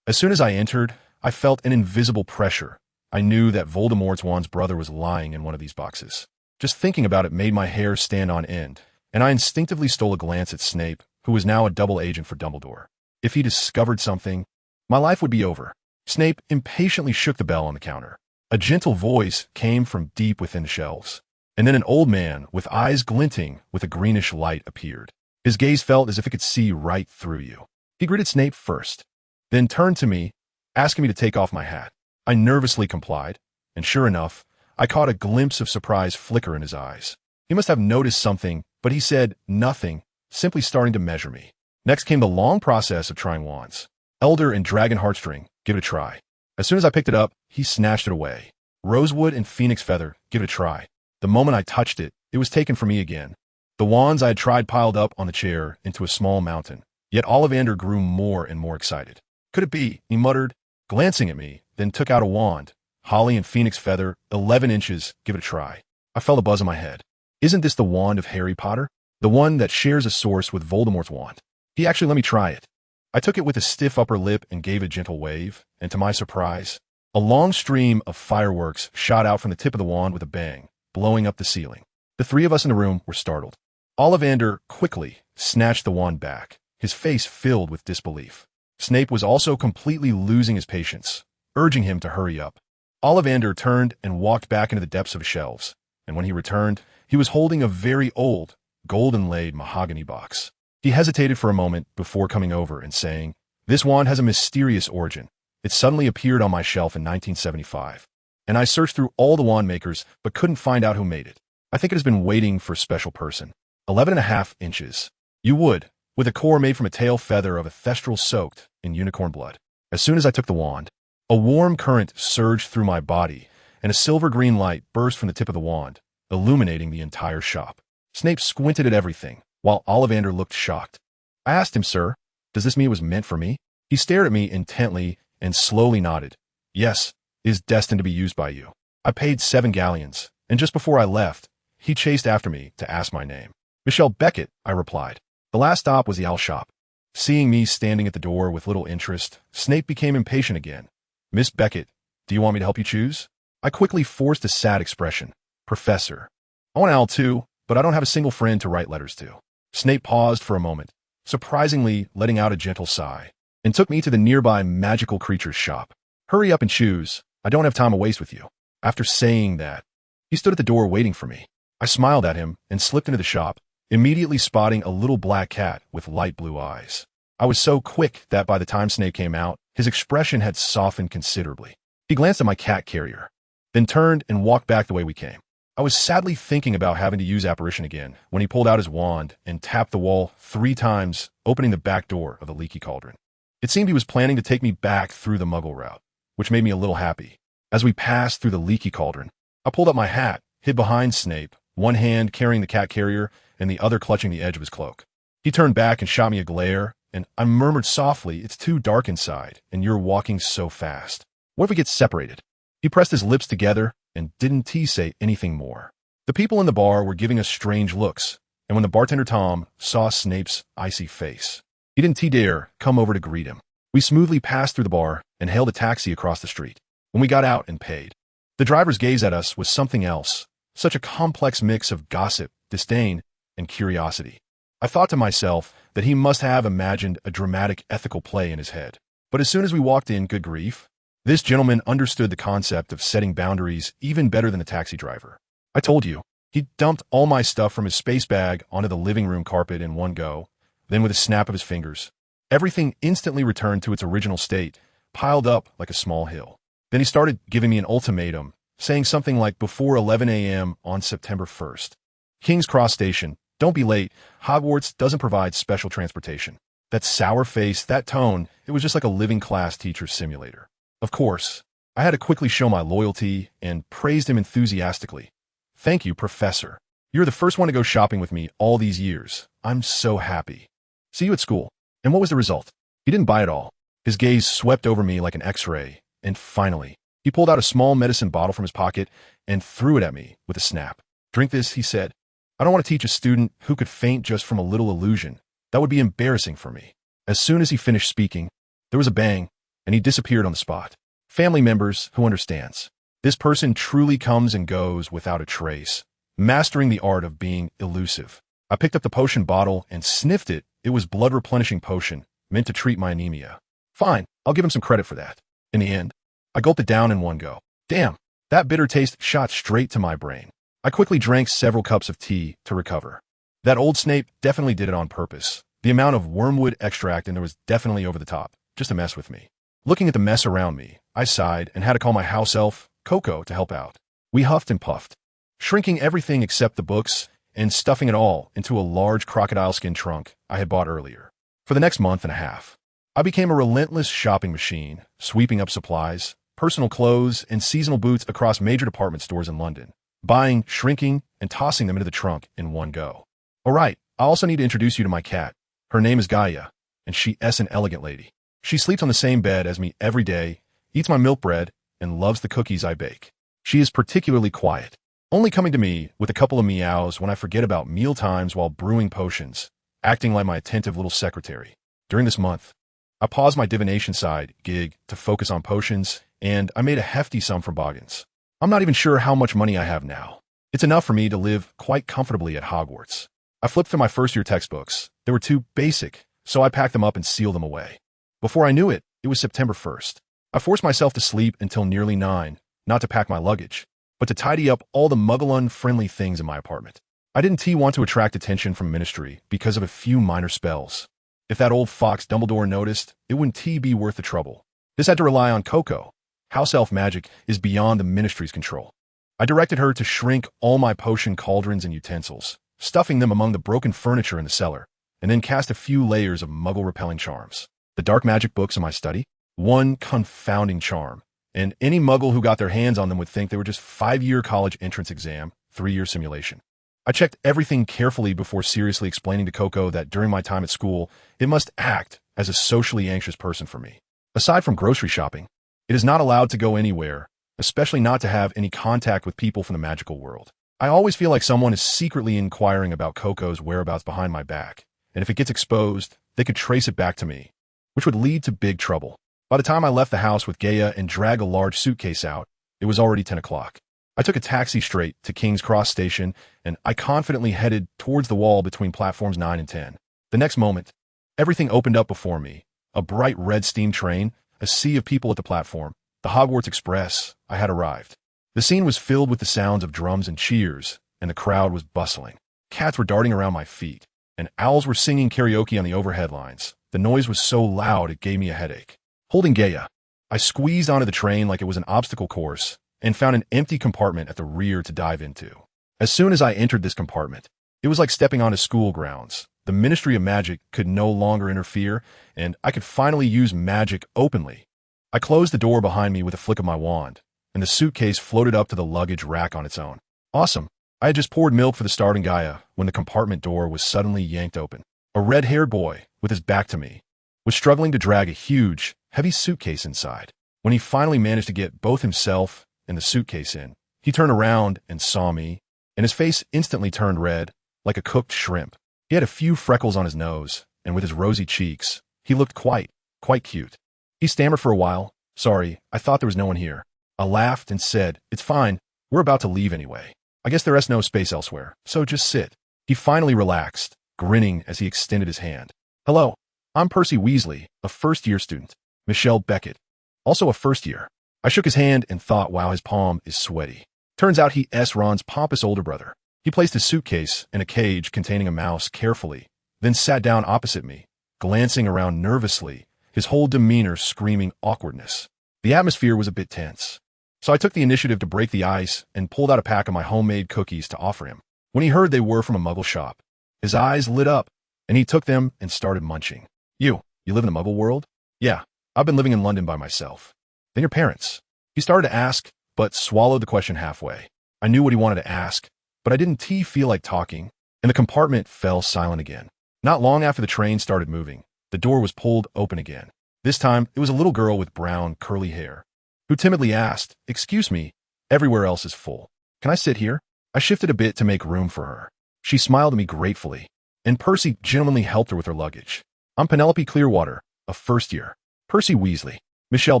As soon as I entered, I felt an invisible pressure. I knew that Voldemort's wand's brother was lying in one of these boxes. Just thinking about it made my hair stand on end, and I instinctively stole a glance at Snape, who was now a double agent for Dumbledore. If he discovered something, my life would be over. Snape impatiently shook the bell on the counter. A gentle voice came from deep within the shelves, and then an old man with eyes glinting with a greenish light appeared. His gaze felt as if it could see right through you. He greeted Snape first, then turned to me, asking me to take off my hat. I nervously complied, and sure enough, I caught a glimpse of surprise flicker in his eyes. He must have noticed something, but he said nothing, simply starting to measure me. Next came the long process of trying wands. Elder and Dragon Heartstring, give it a try. As soon as I picked it up, he snatched it away. Rosewood and Phoenix Feather, give it a try. The moment I touched it, it was taken from me again. The wands I had tried piled up on the chair into a small mountain, yet Ollivander grew more and more excited. Could it be? He muttered, glancing at me, then took out a wand. Holly and Phoenix Feather, 11 inches, give it a try. I felt a buzz in my head. Isn't this the wand of Harry Potter? The one that shares a source with Voldemort's wand. He actually let me try it. I took it with a stiff upper lip and gave a gentle wave, and to my surprise, a long stream of fireworks shot out from the tip of the wand with a bang, blowing up the ceiling. The three of us in the room were startled. Ollivander quickly snatched the wand back, his face filled with disbelief. Snape was also completely losing his patience, urging him to hurry up. Ollivander turned and walked back into the depths of his shelves, and when he returned, he was holding a very old, golden-laid mahogany box. He hesitated for a moment before coming over and saying, "This wand has a mysterious origin. It suddenly appeared on my shelf in 1975, and I searched through all the wand makers but couldn't find out who made it. I think it has been waiting for a special person. 11.5 inches. You would, with a core made from a tail feather of a thestral soaked in unicorn blood." As soon as I took the wand, a warm current surged through my body, and a silver-green light burst from the tip of the wand, illuminating the entire shop. Snape squinted at everything, while Ollivander looked shocked. I asked him, "Sir, does this mean it was meant for me?" He stared at me intently and slowly nodded. "Yes, it is destined to be used by you." I paid 7 galleons, and just before I left, he chased after me to ask my name. "Michelle Beckett," I replied. The last stop was the owl shop. Seeing me standing at the door with little interest, Snape became impatient again. "Miss Beckett, do you want me to help you choose?" I quickly forced a sad expression. "Professor, I want an owl too, but I don't have a single friend to write letters to." Snape paused for a moment, surprisingly letting out a gentle sigh, and took me to the nearby magical creatures shop. "Hurry up and choose. I don't have time to waste with you." After saying that, he stood at the door waiting for me. I smiled at him and slipped into the shop, immediately spotting a little black cat with light blue eyes. I was so quick that by the time Snape came out, his expression had softened considerably. He glanced at my cat carrier, then turned and walked back the way we came. I was sadly thinking about having to use apparition again when he pulled out his wand and tapped the wall 3 times, opening the back door of the leaky cauldron. It seemed he was planning to take me back through the Muggle route, which made me a little happy. As we passed through the leaky cauldron, I pulled up my hat, hid behind Snape, one hand carrying the cat carrier and the other clutching the edge of his cloak. He turned back and shot me a glare, and I murmured softly, "It's too dark inside, and you're walking so fast. What if we get separated?" He pressed his lips together and didn't say anything more. The people in the bar were giving us strange looks, and when the bartender Tom saw Snape's icy face, he didn't dare come over to greet him. We smoothly passed through the bar and hailed a taxi across the street. When we got out and paid, the driver's gaze at us was something else, such a complex mix of gossip, disdain, and curiosity. I thought to myself that he must have imagined a dramatic ethical play in his head. But as soon as we walked in, good grief, this gentleman understood the concept of setting boundaries even better than the taxi driver. I told you, he dumped all my stuff from his space bag onto the living room carpet in one go, then with a snap of his fingers, everything instantly returned to its original state, piled up like a small hill. Then he started giving me an ultimatum, saying something like before 11 a.m. on September 1st. King's Cross Station, don't be late, Hogwarts doesn't provide special transportation. That sour face, that tone, it was just like a living class teacher's simulator. Of course, I had to quickly show my loyalty and praised him enthusiastically. Thank you, Professor. You're the first one to go shopping with me all these years. I'm so happy. See you at school. And what was the result? He didn't buy it all. His gaze swept over me like an X-ray, and finally, he pulled out a small medicine bottle from his pocket and threw it at me with a snap. Drink this, he said. I don't want to teach a student who could faint just from a little illusion. That would be embarrassing for me. As soon as he finished speaking, there was a bang, and he disappeared on the spot. Family members, who understands? This person truly comes and goes without a trace, mastering the art of being elusive. I picked up the potion bottle and sniffed it. It was blood-replenishing potion, meant to treat my anemia. Fine, I'll give him some credit for that. In the end, I gulped it down in one go. Damn, that bitter taste shot straight to my brain. I quickly drank several cups of tea to recover. That old Snape definitely did it on purpose. The amount of wormwood extract in there was definitely over the top, just to mess with me. Looking at the mess around me, I sighed and had to call my house elf, Coco, to help out. We huffed and puffed, shrinking everything except the books and stuffing it all into a large crocodile skin trunk I had bought earlier. For the next month and a half, I became a relentless shopping machine, sweeping up supplies, personal clothes, and seasonal boots across major department stores in London, buying, shrinking, and tossing them into the trunk in one go. All right, I also need to introduce you to my cat. Her name is Gaia, and she is an elegant lady. She sleeps on the same bed as me every day, eats my milk bread, and loves the cookies I bake. She is particularly quiet, only coming to me with a couple of meows when I forget about meal times while brewing potions, acting like my attentive little secretary. During this month, I paused my divination side gig to focus on potions, and I made a hefty sum from Boggins. I'm not even sure how much money I have now. It's enough for me to live quite comfortably at Hogwarts. I flipped through my first-year textbooks. They were too basic, so I packed them up and sealed them away. Before I knew it, it was September 1st. I forced myself to sleep until nearly 9, not to pack my luggage, but to tidy up all the muggle-unfriendly things in my apartment. I didn't want to attract attention from Ministry because of a few minor spells. If that old fox Dumbledore noticed, it wouldn't be worth the trouble. This had to rely on Coco. House elf magic is beyond the Ministry's control. I directed her to shrink all my potion cauldrons and utensils, stuffing them among the broken furniture in the cellar, and then cast a few layers of muggle-repelling charms. The dark magic books in my study? One confounding charm, and any muggle who got their hands on them would think they were just 5-year college entrance exam, 3-year simulation. I checked everything carefully before seriously explaining to Coco that during my time at school, it must act as a socially anxious person for me. Aside from grocery shopping, it is not allowed to go anywhere, especially not to have any contact with people from the magical world. I always feel like someone is secretly inquiring about Coco's whereabouts behind my back, and if it gets exposed, they could trace it back to me, which would lead to big trouble. By the time I left the house with Gaia and dragged a large suitcase out, it was already 10 o'clock. I took a taxi straight to King's Cross Station, and I confidently headed towards the wall between platforms 9 and 10. The next moment, everything opened up before me. A bright red steam train, a sea of people at the platform, the Hogwarts Express. I had arrived. The scene was filled with the sounds of drums and cheers, and the crowd was bustling. Cats were darting around my feet, and owls were singing karaoke on the overhead lines. The noise was so loud it gave me a headache. Holding Gaia, I squeezed onto the train like it was an obstacle course and found an empty compartment at the rear to dive into. As soon as I entered this compartment, it was like stepping onto school grounds. The Ministry of Magic could no longer interfere, and I could finally use magic openly. I closed the door behind me with a flick of my wand, and the suitcase floated up to the luggage rack on its own. Awesome. I had just poured milk for the starving Gaia when the compartment door was suddenly yanked open. A red-haired boy, with his back to me, was struggling to drag a huge, heavy suitcase inside. When he finally managed to get both himself and the suitcase in, he turned around and saw me, and his face instantly turned red, like a cooked shrimp. He had a few freckles on his nose, and with his rosy cheeks, he looked quite Quite cute. He stammered for a while. Sorry, I thought there was no one here. I laughed and said, it's fine. We're about to leave anyway. I guess there is no space elsewhere, so just sit. He finally relaxed, grinning as he extended his hand. Hello, I'm Percy Weasley, a first-year student. Michelle Beckett, also a first year. I shook his hand and thought, wow, his palm is sweaty. Turns out he's Ron's pompous older brother. He placed his suitcase in a cage containing a mouse carefully, then sat down opposite me, glancing around nervously, his whole demeanor screaming awkwardness. The atmosphere was a bit tense, so I took the initiative to break the ice and pulled out a pack of my homemade cookies to offer him. When he heard they were from a Muggle shop, his eyes lit up, and he took them and started munching. You live in the Muggle world? Yeah, I've been living in London by myself. Then your parents? He started to ask, but swallowed the question halfway. I knew what he wanted to ask, but I didn't feel like talking, and the compartment fell silent again. Not long after the train started moving, the door was pulled open again. This time, it was a little girl with brown, curly hair, who timidly asked, excuse me, everywhere else is full. Can I sit here? I shifted a bit to make room for her. She smiled at me gratefully, and Percy gentlemanly helped her with her luggage. I'm Penelope Clearwater, a first year. Percy Weasley, Michelle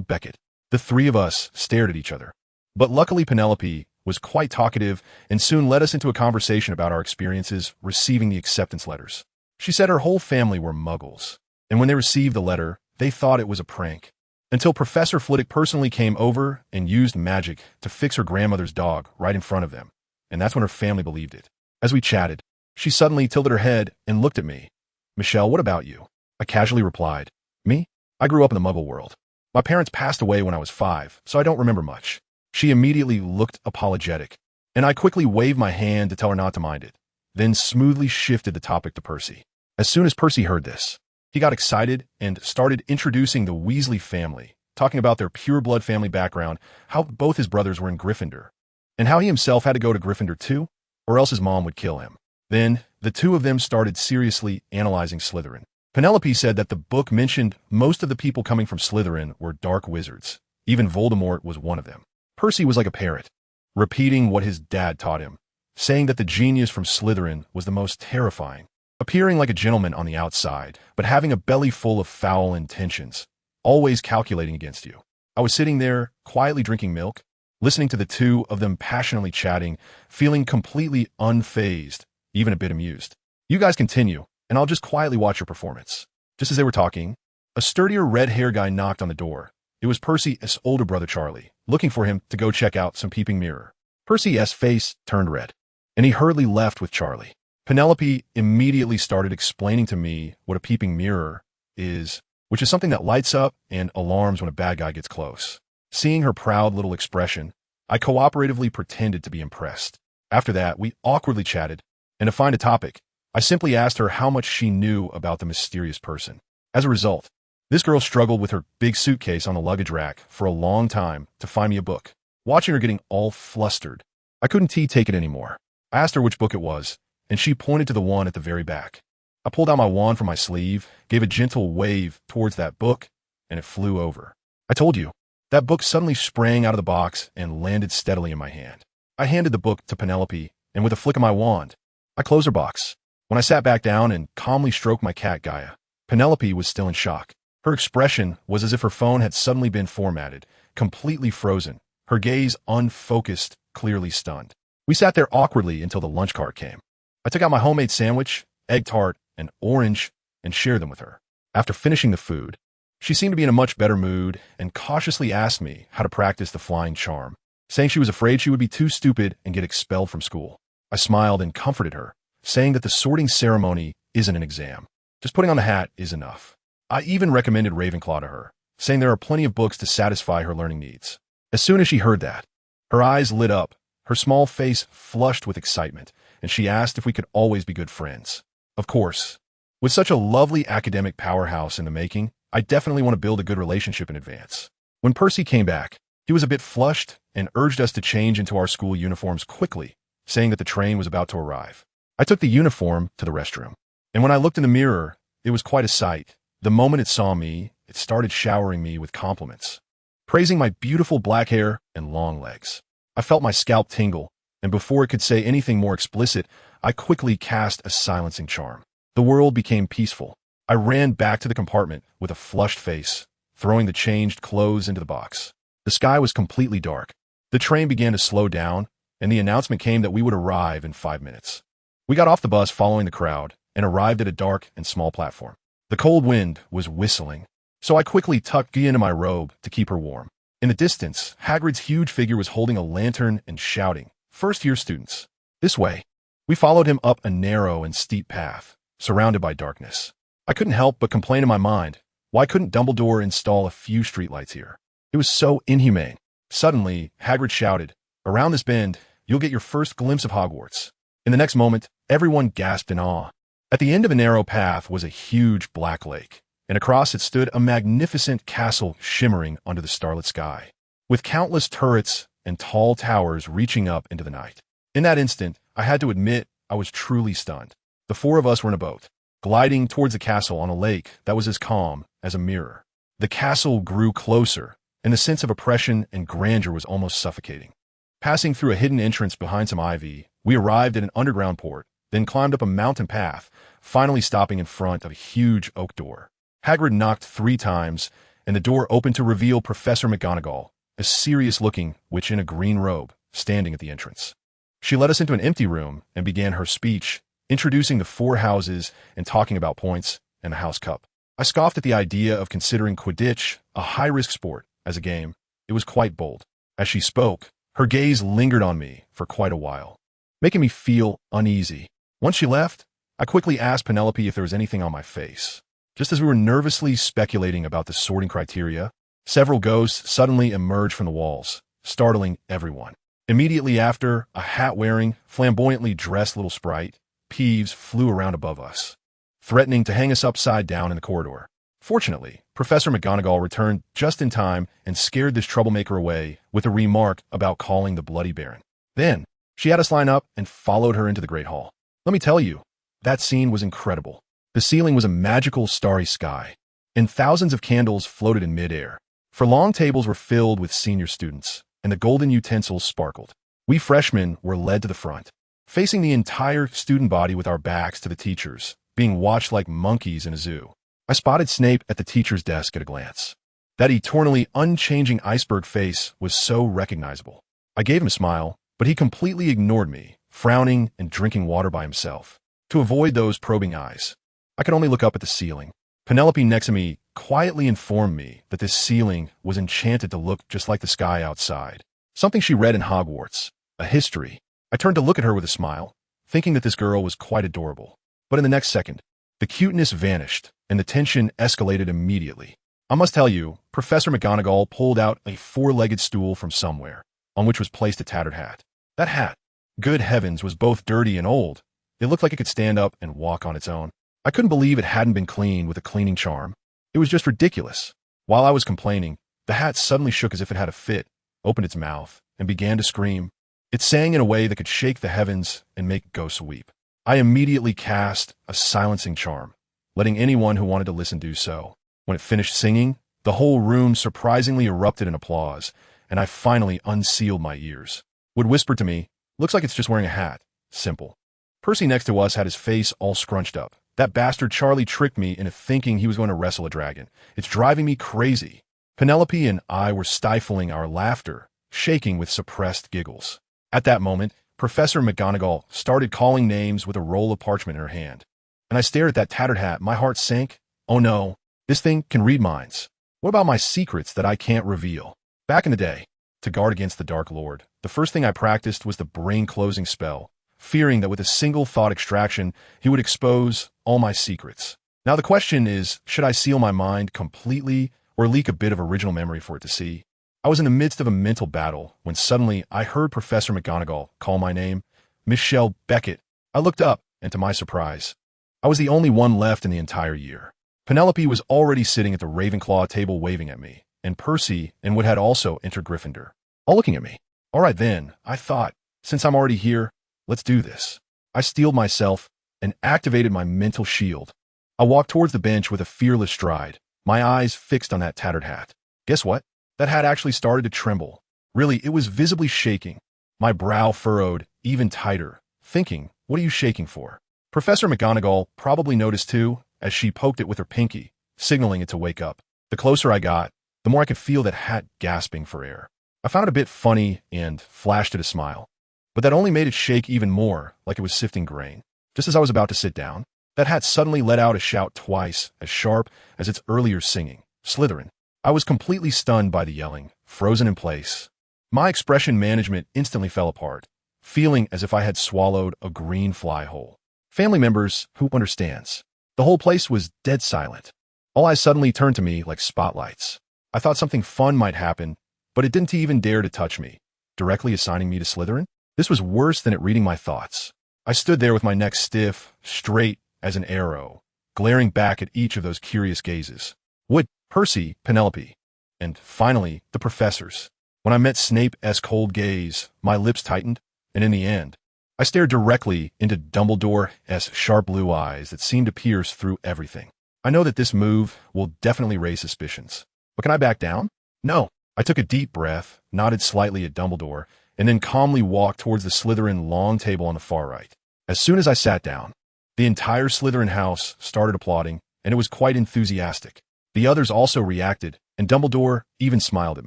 Beckett. The three of us stared at each other. But luckily Penelope was quite talkative and soon led us into a conversation about our experiences receiving the acceptance letters. She said her whole family were Muggles, and when they received the letter, they thought it was a prank. Until Professor Flitwick personally came over and used magic to fix her grandmother's dog right in front of them, and that's when her family believed it. As we chatted, she suddenly tilted her head and looked at me. Michelle, what about you? I casually replied, me? I grew up in the Muggle world. My parents passed away when I was 5, so I don't remember much. She immediately looked apologetic, and I quickly waved my hand to tell her not to mind it, then smoothly shifted the topic to Percy. As soon as Percy heard this, he got excited and started introducing the Weasley family, talking about their pure-blood family background, how both his brothers were in Gryffindor, and how he himself had to go to Gryffindor too, or else his mom would kill him. Then, the two of them started seriously analyzing Slytherin. Penelope said that the book mentioned most of the people coming from Slytherin were dark wizards. Even Voldemort was one of them. Percy was like a parrot, repeating what his dad taught him, saying that the genius from Slytherin was the most terrifying, appearing like a gentleman on the outside, but having a belly full of foul intentions, always calculating against you. I was sitting there, quietly drinking milk, listening to the two of them passionately chatting, feeling completely unfazed, even a bit amused. You guys continue, and I'll just quietly watch your performance. Just as they were talking, a sturdier red-haired guy knocked on the door. It was Percy's older brother Charlie, looking for him to go check out some peeping mirror. Percy's face turned red, and he hurriedly left with Charlie. Penelope immediately started explaining to me what a peeping mirror is, which is something that lights up and alarms when a bad guy gets close. Seeing her proud little expression, I cooperatively pretended to be impressed. After that, we awkwardly chatted, and to find a topic, I simply asked her how much she knew about the mysterious person. As a result, this girl struggled with her big suitcase on the luggage rack for a long time to find me a book. Watching her getting all flustered, I couldn't take it anymore. I asked her which book it was, and she pointed to the one at the very back. I pulled out my wand from my sleeve, gave a gentle wave towards that book, and it flew over. I told you, that book suddenly sprang out of the box and landed steadily in my hand. I handed the book to Penelope, and with a flick of my wand, I closed her box. When I sat back down and calmly stroked my cat Gaia, Penelope was still in shock. Her expression was as if her phone had suddenly been formatted, completely frozen, her gaze unfocused, clearly stunned. We sat there awkwardly until the lunch cart came. I took out my homemade sandwich, egg tart, and orange, and shared them with her. After finishing the food, she seemed to be in a much better mood and cautiously asked me how to practice the flying charm, saying she was afraid she would be too stupid and get expelled from school. I smiled and comforted her, saying that the sorting ceremony isn't an exam. Just putting on the hat is enough. I even recommended Ravenclaw to her, saying there are plenty of books to satisfy her learning needs. As soon as she heard that, her eyes lit up, her small face flushed with excitement, and she asked if we could always be good friends. Of course. With such a lovely academic powerhouse in the making, I definitely want to build a good relationship in advance. When Percy came back, he was a bit flushed and urged us to change into our school uniforms quickly, saying that the train was about to arrive. I took the uniform to the restroom, and when I looked in the mirror, it was quite a sight. The moment it saw me, it started showering me with compliments, praising my beautiful black hair and long legs. I felt my scalp tingle, and before it could say anything more explicit, I quickly cast a silencing charm. The world became peaceful. I ran back to the compartment with a flushed face, throwing the changed clothes into the box. The sky was completely dark. The train began to slow down, and the announcement came that we would arrive in 5 minutes. We got off the bus following the crowd and arrived at a dark and small platform. The cold wind was whistling, so I quickly tucked Gia into my robe to keep her warm. In the distance, Hagrid's huge figure was holding a lantern and shouting, "First-year students, this way." We followed him up a narrow and steep path, surrounded by darkness. I couldn't help but complain in my mind, why couldn't Dumbledore install a few streetlights here? It was so inhumane. Suddenly, Hagrid shouted, "Around this bend, you'll get your first glimpse of Hogwarts." In the next moment, everyone gasped in awe. At the end of a narrow path was a huge black lake, and across it stood a magnificent castle shimmering under the starlit sky, with countless turrets and tall towers reaching up into the night. In that instant, I had to admit I was truly stunned. The four of us were in a boat, gliding towards the castle on a lake that was as calm as a mirror. The castle grew closer, and the sense of oppression and grandeur was almost suffocating. Passing through a hidden entrance behind some ivy, we arrived at an underground port, then climbed up a mountain path, finally stopping in front of a huge oak door. Hagrid knocked 3 times, and the door opened to reveal Professor McGonagall, a serious-looking witch in a green robe, standing at the entrance. She led us into an empty room and began her speech, introducing the 4 houses and talking about points and the house cup. I scoffed at the idea of considering Quidditch a high-risk sport as a game. It was quite bold. As she spoke, her gaze lingered on me for quite a while, making me feel uneasy. Once she left, I quickly asked Penelope if there was anything on my face. Just as we were nervously speculating about the sorting criteria, several ghosts suddenly emerged from the walls, startling everyone. Immediately after, a hat-wearing, flamboyantly dressed little sprite, Peeves, flew around above us, threatening to hang us upside down in the corridor. Fortunately, Professor McGonagall returned just in time and scared this troublemaker away with a remark about calling the Bloody Baron. Then, she had us line up and followed her into the Great Hall. Let me tell you, that scene was incredible. The ceiling was a magical starry sky, and thousands of candles floated in midair. Furlong tables were filled with senior students, and the golden utensils sparkled. We freshmen were led to the front, facing the entire student body with our backs to the teachers, being watched like monkeys in a zoo. I spotted Snape at the teacher's desk at a glance. That eternally unchanging iceberg face was so recognizable. I gave him a smile, but he completely ignored me, frowning and drinking water by himself. To avoid those probing eyes, I could only look up at the ceiling. Penelope next to me quietly informed me that this ceiling was enchanted to look just like the sky outside. Something she read in Hogwarts, a history. I turned to look at her with a smile, thinking that this girl was quite adorable. But in the next second, the cuteness vanished, and the tension escalated immediately. I must tell you, Professor McGonagall pulled out a 4-legged stool from somewhere, on which was placed a tattered hat. That hat, good heavens, was both dirty and old. It looked like it could stand up and walk on its own. I couldn't believe it hadn't been cleaned with a cleaning charm. It was just ridiculous. While I was complaining, the hat suddenly shook as if it had a fit, opened its mouth, and began to scream. It sang in a way that could shake the heavens and make ghosts weep. I immediately cast a silencing charm, letting anyone who wanted to listen do so. When it finished singing, the whole room surprisingly erupted in applause, and I finally unsealed my ears. Wood whispered to me, "Looks like it's just wearing a hat. Simple." Percy next to us had his face all scrunched up. That bastard Charlie tricked me into thinking he was going to wrestle a dragon. It's driving me crazy. Penelope and I were stifling our laughter, shaking with suppressed giggles. At that moment, Professor McGonagall started calling names with a roll of parchment in her hand. And I stared at that tattered hat. My heart sank. Oh no, this thing can read minds. What about my secrets that I can't reveal? Back in the day, to guard against the Dark Lord, the first thing I practiced was the brain-closing spell, fearing that with a single thought extraction, he would expose all my secrets. Now the question is, should I seal my mind completely or leak a bit of original memory for it to see? I was in the midst of a mental battle when suddenly I heard Professor McGonagall call my name, Michelle Beckett. I looked up, and to my surprise, I was the only one left in the entire year. Penelope was already sitting at the Ravenclaw table waving at me, and Percy and Wood had also entered Gryffindor, all looking at me. All right then, I thought, since I'm already here, let's do this. I steeled myself and activated my mental shield. I walked towards the bench with a fearless stride, my eyes fixed on that tattered hat. Guess what? That hat actually started to tremble. Really, it was visibly shaking. My brow furrowed even tighter, thinking, what are you shaking for? Professor McGonagall probably noticed too, as she poked it with her pinky, signaling it to wake up. The closer I got, the more I could feel that hat gasping for air. I found it a bit funny and flashed it a smile. But that only made it shake even more, like it was sifting grain. Just as I was about to sit down, that hat suddenly let out a shout twice as sharp as its earlier singing, Slytherin. I was completely stunned by the yelling, frozen in place. My expression management instantly fell apart, feeling as if I had swallowed a green fly whole. Family members, who understands? The whole place was dead silent. All eyes suddenly turned to me like spotlights. I thought something fun might happen, but it didn't even dare to touch me, directly assigning me to Slytherin. This was worse than it reading my thoughts. I stood there with my neck stiff, straight as an arrow, glaring back at each of those curious gazes. Wood, Percy, Penelope, and finally, the professors. When I met Snape's cold gaze, my lips tightened, and in the end, I stared directly into Dumbledore's sharp blue eyes that seemed to pierce through everything. I know that this move will definitely raise suspicions. But can I back down? No. I took a deep breath, nodded slightly at Dumbledore, and then calmly walked towards the Slytherin long table on the far right. As soon as I sat down, the entire Slytherin house started applauding, and it was quite enthusiastic. The others also reacted, and Dumbledore even smiled at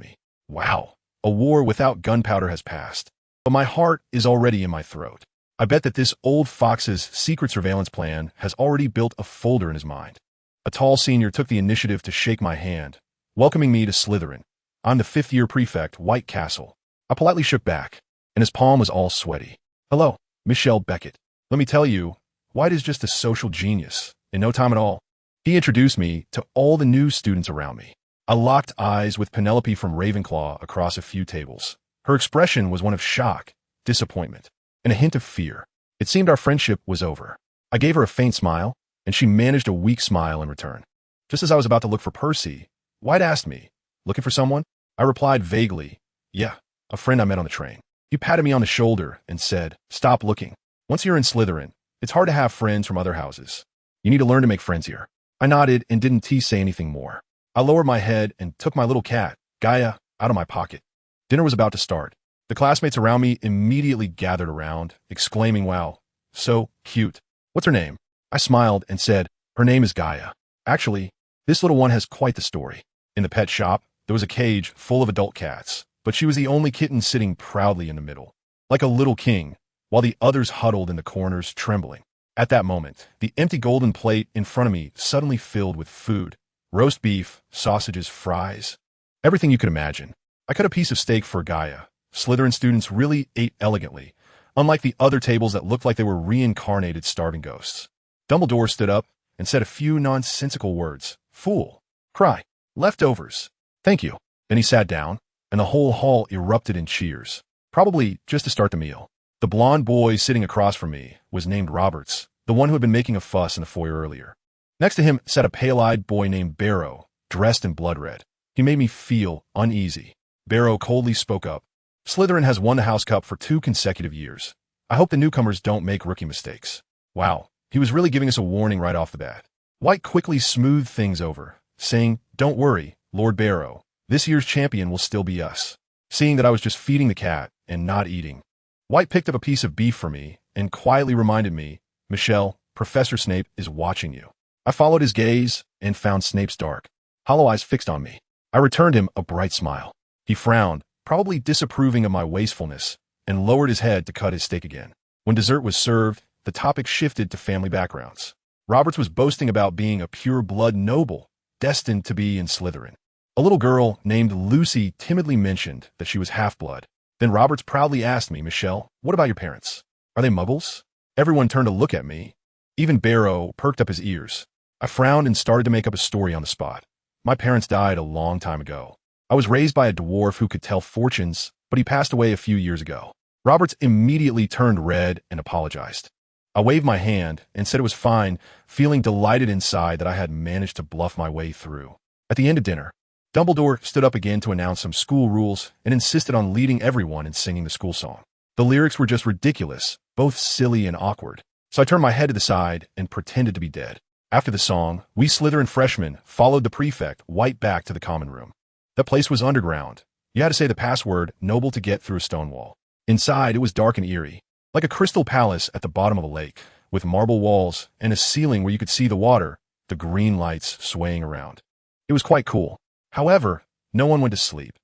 me. Wow, a war without gunpowder has passed. But my heart is already in my throat. I bet that this old fox's secret surveillance plan has already built a folder in his mind. A tall senior took the initiative to shake my hand, welcoming me to Slytherin. I'm the fifth-year prefect, White Castle. I politely shook back, and his palm was all sweaty. Hello, Michelle Beckett. Let me tell you, White is just a social genius. In no time at all, he introduced me to all the new students around me. I locked eyes with Penelope from Ravenclaw across a few tables. Her expression was one of shock, disappointment, and a hint of fear. It seemed our friendship was over. I gave her a faint smile, and she managed a weak smile in return. Just as I was about to look for Percy, White asked me, looking for someone? I replied vaguely, yeah, a friend I met on the train. He patted me on the shoulder and said, stop looking. Once you're in Slytherin, it's hard to have friends from other houses. You need to learn to make friends here. I nodded and didn't say anything more. I lowered my head and took my little cat, Gaia, out of my pocket. Dinner was about to start. The classmates around me immediately gathered around, exclaiming, wow, so cute. What's her name? I smiled and said, her name is Gaia. Actually, this little one has quite the story. In the pet shop, there was a cage full of adult cats, but she was the only kitten sitting proudly in the middle, like a little king, while the others huddled in the corners, trembling. At that moment, the empty golden plate in front of me suddenly filled with food, roast beef, sausages, fries, everything you could imagine. I cut a piece of steak for Gaia. Slytherin students really ate elegantly, unlike the other tables that looked like they were reincarnated starving ghosts. Dumbledore stood up and said a few nonsensical words. Fool. Cry. Leftovers. Thank you. Then he sat down, and the whole hall erupted in cheers, probably just to start the meal. The blonde boy sitting across from me was named Roberts, the one who had been making a fuss in the foyer earlier. Next to him sat a pale-eyed boy named Barrow, dressed in blood red. He made me feel uneasy. Barrow coldly spoke up. Slytherin has won the House Cup for 2 consecutive years. I hope the newcomers don't make rookie mistakes. Wow, he was really giving us a warning right off the bat. White quickly smoothed things over, saying, don't worry, Lord Barrow. This year's champion will still be us. Seeing that I was just feeding the cat and not eating, White picked up a piece of beef for me and quietly reminded me, Michelle, Professor Snape is watching you. I followed his gaze and found Snape's dark, hollow eyes fixed on me. I returned him a bright smile. He frowned, probably disapproving of my wastefulness, and lowered his head to cut his steak again. When dessert was served, the topic shifted to family backgrounds. Roberts was boasting about being a pure-blood noble, destined to be in Slytherin. A little girl named Lucy timidly mentioned that she was half-blood. Then Roberts proudly asked me, Michelle, what about your parents? Are they muggles? Everyone turned to look at me. Even Barrow perked up his ears. I frowned and started to make up a story on the spot. My parents died a long time ago. I was raised by a dwarf who could tell fortunes, but he passed away a few years ago. Roberts immediately turned red and apologized. I waved my hand and said it was fine, feeling delighted inside that I had managed to bluff my way through. At the end of dinner, Dumbledore stood up again to announce some school rules and insisted on leading everyone in singing the school song. The lyrics were just ridiculous, both silly and awkward, so I turned my head to the side and pretended to be dead. After the song, we Slytherin freshmen followed the prefect, White, back to the common room. That place was underground. You had to say the password, noble, to get through a stone wall. Inside, it was dark and eerie, like a crystal palace at the bottom of a lake, with marble walls and a ceiling where you could see the water, the green lights swaying around. It was quite cool. However, no one went to sleep.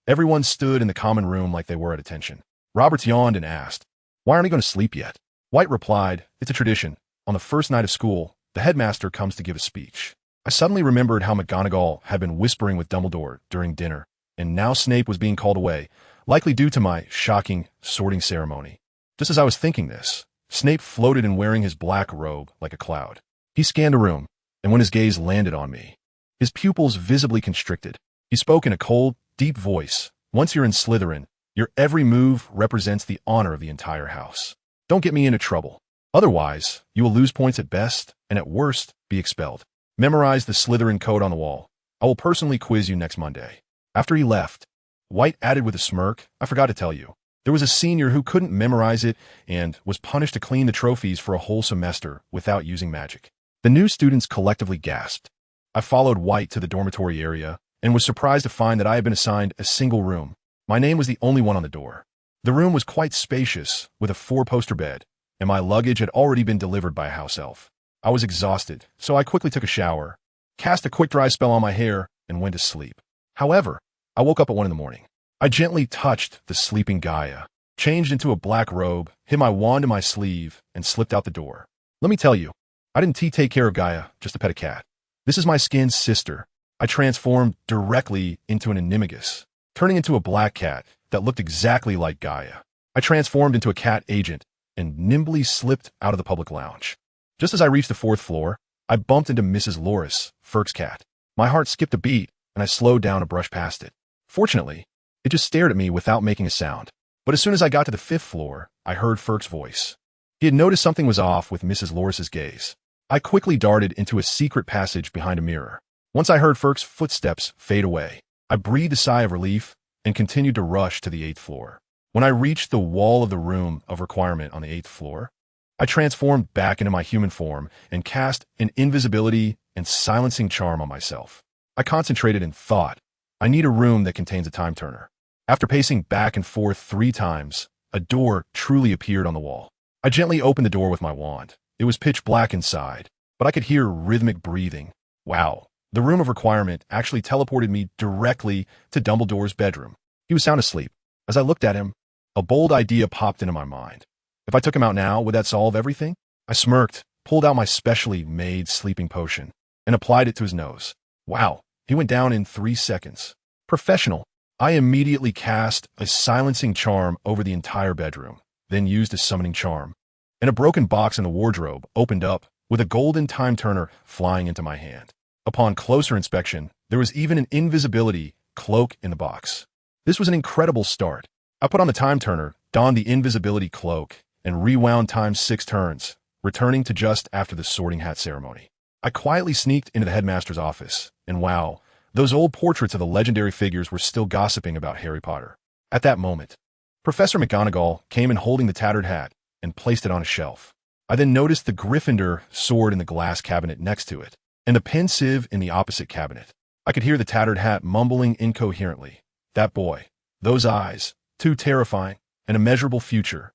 Everyone stood in the common room like they were at attention. Roberts yawned and asked, "Why aren't you going to sleep yet?" White replied, "It's a tradition. On the first night of school, the headmaster comes to give a speech." I suddenly remembered how McGonagall had been whispering with Dumbledore during dinner, and now Snape was being called away, likely due to my shocking sorting ceremony. Just as I was thinking this, Snape floated in wearing his black robe like a cloud. He scanned the room, and when his gaze landed on me, his pupils visibly constricted. He spoke in a cold, deep voice. "Once you're in Slytherin, your every move represents the honor of the entire house. Don't get me into trouble. Otherwise, you will lose points at best, and at worst, be expelled. Memorize the Slytherin code on the wall. I will personally quiz you next Monday." After he left, White added with a smirk, "I forgot to tell you. There was a senior who couldn't memorize it and was punished to clean the trophies for a whole semester without using magic." The new students collectively gasped. I followed White to the dormitory area and was surprised to find that I had been assigned a single room. My name was the only one on the door. The room was quite spacious, with a 4-poster bed, and my luggage had already been delivered by a house elf. I was exhausted, so I quickly took a shower, cast a quick dry spell on my hair, and went to sleep. However, I woke up at 1 in the morning. I gently touched the sleeping Gaia, changed into a black robe, hid my wand in my sleeve, and slipped out the door. Let me tell you, I didn't take care of Gaia just to pet a cat. This is my skin sister. I transformed directly into an animagus, turning into a black cat that looked exactly like Gaia. I transformed into a cat agent and nimbly slipped out of the public lounge. Just as I reached the 4th floor, I bumped into Mrs. Loris, Ferk's cat. My heart skipped a beat, and I slowed down to brush past it. Fortunately, it just stared at me without making a sound. But as soon as I got to the 5th floor, I heard Ferk's voice. He had noticed something was off with Mrs. Loris's gaze. I quickly darted into a secret passage behind a mirror. Once I heard Ferk's footsteps fade away, I breathed a sigh of relief and continued to rush to the 8th floor. When I reached the wall of the room of requirement on the 8th floor, I transformed back into my human form and cast an invisibility and silencing charm on myself. I concentrated and thought, I need a room that contains a time turner. After pacing back and forth 3 times, a door truly appeared on the wall. I gently opened the door with my wand. It was pitch black inside, but I could hear rhythmic breathing. Wow, the room of requirement actually teleported me directly to Dumbledore's bedroom. He was sound asleep. As I looked at him, a bold idea popped into my mind. If I took him out now, would that solve everything? I smirked, pulled out my specially made sleeping potion, and applied it to his nose. Wow, he went down in 3 seconds. Professional. I immediately cast a silencing charm over the entire bedroom, then used a summoning charm. And a broken box in the wardrobe opened up, with a golden time turner flying into my hand. Upon closer inspection, there was even an invisibility cloak in the box. This was an incredible start. I put on the time turner, donned the invisibility cloak, and rewound time 6 turns, returning to just after the sorting hat ceremony. I quietly sneaked into the headmaster's office, and wow, those old portraits of the legendary figures were still gossiping about Harry Potter. At that moment, Professor McGonagall came in holding the tattered hat and placed it on a shelf. I then noticed the Gryffindor sword in the glass cabinet next to it, and the pensieve in the opposite cabinet. I could hear the tattered hat mumbling incoherently. That boy, those eyes, too terrifying, an immeasurable future.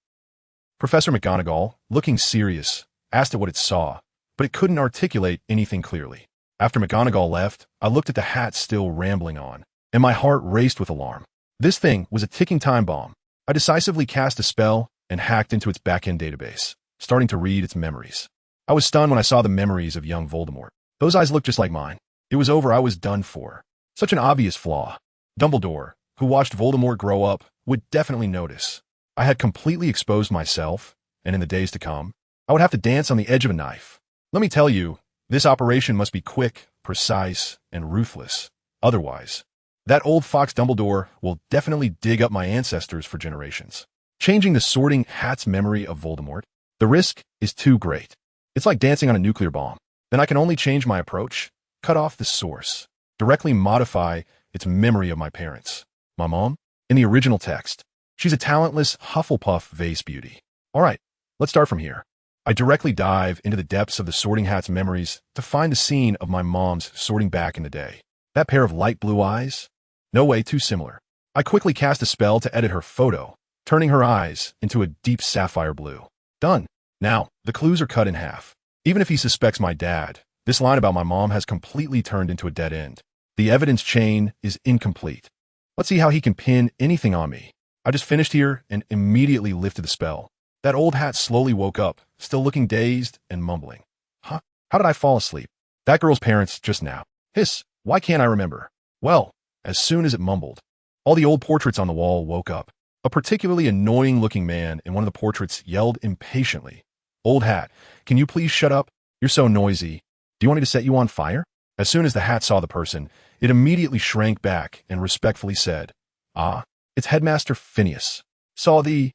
Professor McGonagall, looking serious, asked it what it saw, but it couldn't articulate anything clearly. After McGonagall left, I looked at the hat still rambling on, and my heart raced with alarm. This thing was a ticking time bomb. I decisively cast a spell and hacked into its back-end database, starting to read its memories. I was stunned when I saw the memories of young Voldemort. Those eyes looked just like mine. It was over. I was done for. Such an obvious flaw. Dumbledore, who watched Voldemort grow up, would definitely notice. I had completely exposed myself, and in the days to come, I would have to dance on the edge of a knife. Let me tell you, this operation must be quick, precise, and ruthless. Otherwise, that old fox Dumbledore will definitely dig up my ancestors for generations. Changing the sorting hat's memory of Voldemort, the risk is too great. It's like dancing on a nuclear bomb. Then I can only change my approach, cut off the source, directly modify its memory of my parents. My mom, in the original text, she's a talentless Hufflepuff vase beauty. All right, let's start from here. I directly dive into the depths of the sorting hat's memories to find the scene of my mom's sorting back in the day. That pair of light blue eyes? No way, too similar. I quickly cast a spell to edit her photo, turning her eyes into a deep sapphire blue. Done. Now, the clues are cut in half. Even if he suspects my dad, This line about my mom has completely turned into a dead end. The evidence chain is incomplete. Let's see how he can pin anything on me. I just finished here and immediately lifted the spell. That old hat slowly woke up, still looking dazed and mumbling. Huh? How did I fall asleep? That girl's parents just now. Hiss, why can't I remember? Well, as soon as it mumbled, all the old portraits on the wall woke up. A particularly annoying-looking man in one of the portraits yelled impatiently, "Old hat, can you please shut up? You're so noisy. Do you want me to set you on fire?" As soon as the hat saw the person, it immediately shrank back and respectfully said, "Ah, it's Headmaster Phineas. Saw the.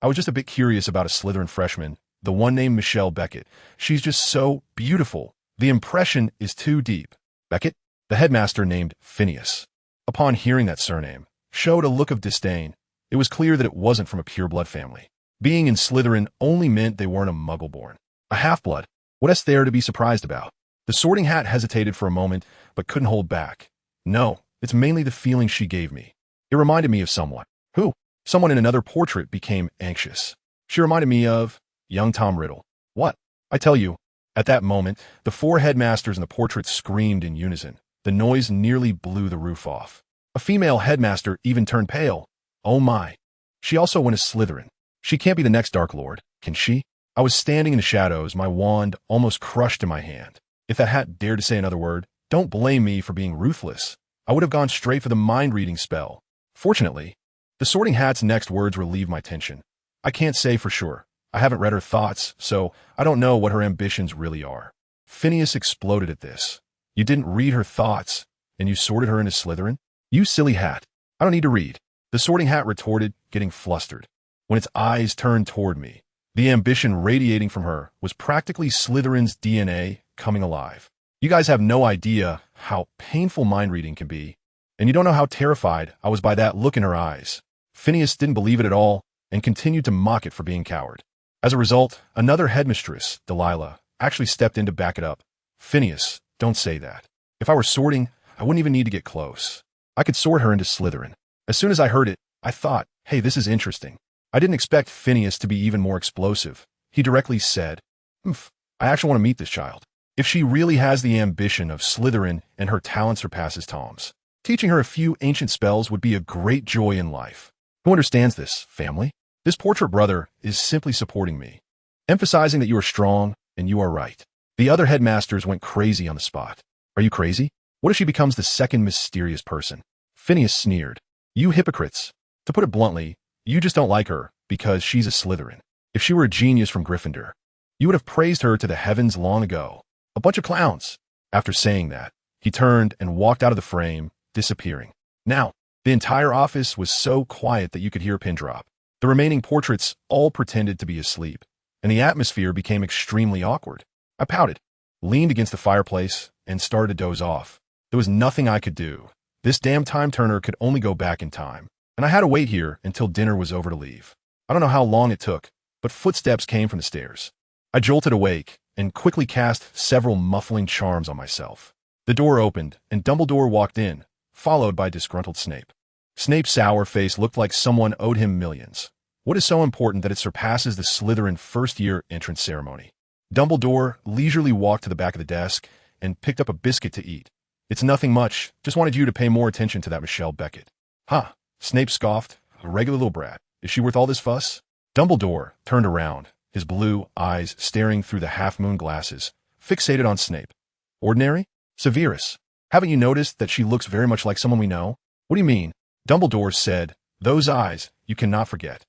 I was just a bit curious about a Slytherin freshman, the one named Michelle Beckett. She's just so beautiful. The impression is too deep." Beckett, the headmaster named Phineas, upon hearing that surname, showed a look of disdain. It was clear that it wasn't from a pure-blood family. Being in Slytherin only meant they weren't a muggle-born. A half-blood. What is there to be surprised about? The Sorting Hat hesitated for a moment, but couldn't hold back. No, it's mainly the feeling she gave me. It reminded me of someone. Who? Someone in another portrait became anxious. She reminded me of young Tom Riddle. What? I tell you, at that moment, the four headmasters in the portrait screamed in unison. The noise nearly blew the roof off. A female headmaster even turned pale. Oh my. She also went as Slytherin. She can't be the next Dark Lord, can she? I was standing in the shadows, my wand almost crushed in my hand. If that hat dared to say another word, don't blame me for being ruthless. I would have gone straight for the mind-reading spell. Fortunately, the Sorting Hat's next words relieved my tension. I can't say for sure. I haven't read her thoughts, so I don't know what her ambitions really are. Phineas exploded at this. You didn't read her thoughts, and you sorted her into Slytherin? You silly hat. I don't need to read. The Sorting Hat retorted, getting flustered. When its eyes turned toward me, the ambition radiating from her was practically Slytherin's DNA coming alive. You guys have no idea how painful mind-reading can be, and you don't know how terrified I was by that look in her eyes. Phineas didn't believe it at all and continued to mock it for being coward. As a result, another headmistress, Delilah, actually stepped in to back it up. Phineas, don't say that. If I were sorting, I wouldn't even need to get close. I could sort her into Slytherin. As soon as I heard it, I thought, hey, this is interesting. I didn't expect Phineas to be even more explosive. He directly said, I actually want to meet this child. If she really has the ambition of Slytherin and her talent surpasses Tom's, teaching her a few ancient spells would be a great joy in life. Who understands this, family? This portrait brother is simply supporting me, emphasizing that you are strong and you are right. The other headmasters went crazy on the spot. Are you crazy? What if she becomes the second mysterious person? Phineas sneered. You hypocrites. To put it bluntly, you just don't like her because she's a Slytherin. If she were a genius from Gryffindor, you would have praised her to the heavens long ago. A bunch of clowns. After saying that, he turned and walked out of the frame, disappearing. Now, the entire office was so quiet that you could hear a pin drop. The remaining portraits all pretended to be asleep, and the atmosphere became extremely awkward. I pouted, leaned against the fireplace, and started to doze off. There was nothing I could do. This damn time-turner could only go back in time, and I had to wait here until dinner was over to leave. I don't know how long it took, but footsteps came from the stairs. I jolted awake and quickly cast several muffling charms on myself. The door opened, and Dumbledore walked in, followed by disgruntled Snape. Snape's sour face looked like someone owed him millions. What is so important that it surpasses the Slytherin first-year entrance ceremony? Dumbledore leisurely walked to the back of the desk and picked up a biscuit to eat. It's nothing much, just wanted you to pay more attention to that Michelle Beckett. Huh, Snape scoffed, a regular little brat. Is she worth all this fuss? Dumbledore turned around, his blue eyes staring through the half-moon glasses, fixated on Snape. Ordinary? Severus. Haven't you noticed that she looks very much like someone we know? What do you mean? Dumbledore said, those eyes, you cannot forget.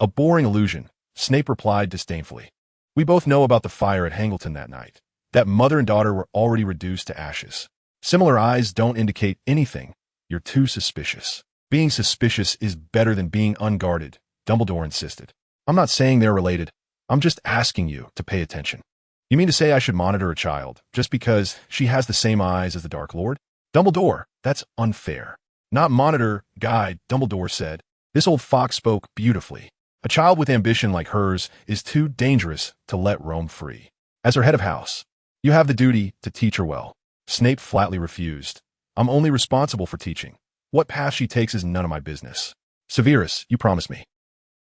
A boring illusion, Snape replied disdainfully. We both know about the fire at Hangleton that night. That mother and daughter were already reduced to ashes. Similar eyes don't indicate anything. You're too suspicious. Being suspicious is better than being unguarded, Dumbledore insisted. I'm not saying they're related. I'm just asking you to pay attention. You mean to say I should monitor a child just because she has the same eyes as the Dark Lord? Dumbledore, that's unfair. Not monitor, guide, Dumbledore said. This old fox spoke beautifully. A child with ambition like hers is too dangerous to let roam free. As her head of house, you have the duty to teach her well. Snape flatly refused. I'm only responsible for teaching. What path she takes is none of my business. Severus, you promised me.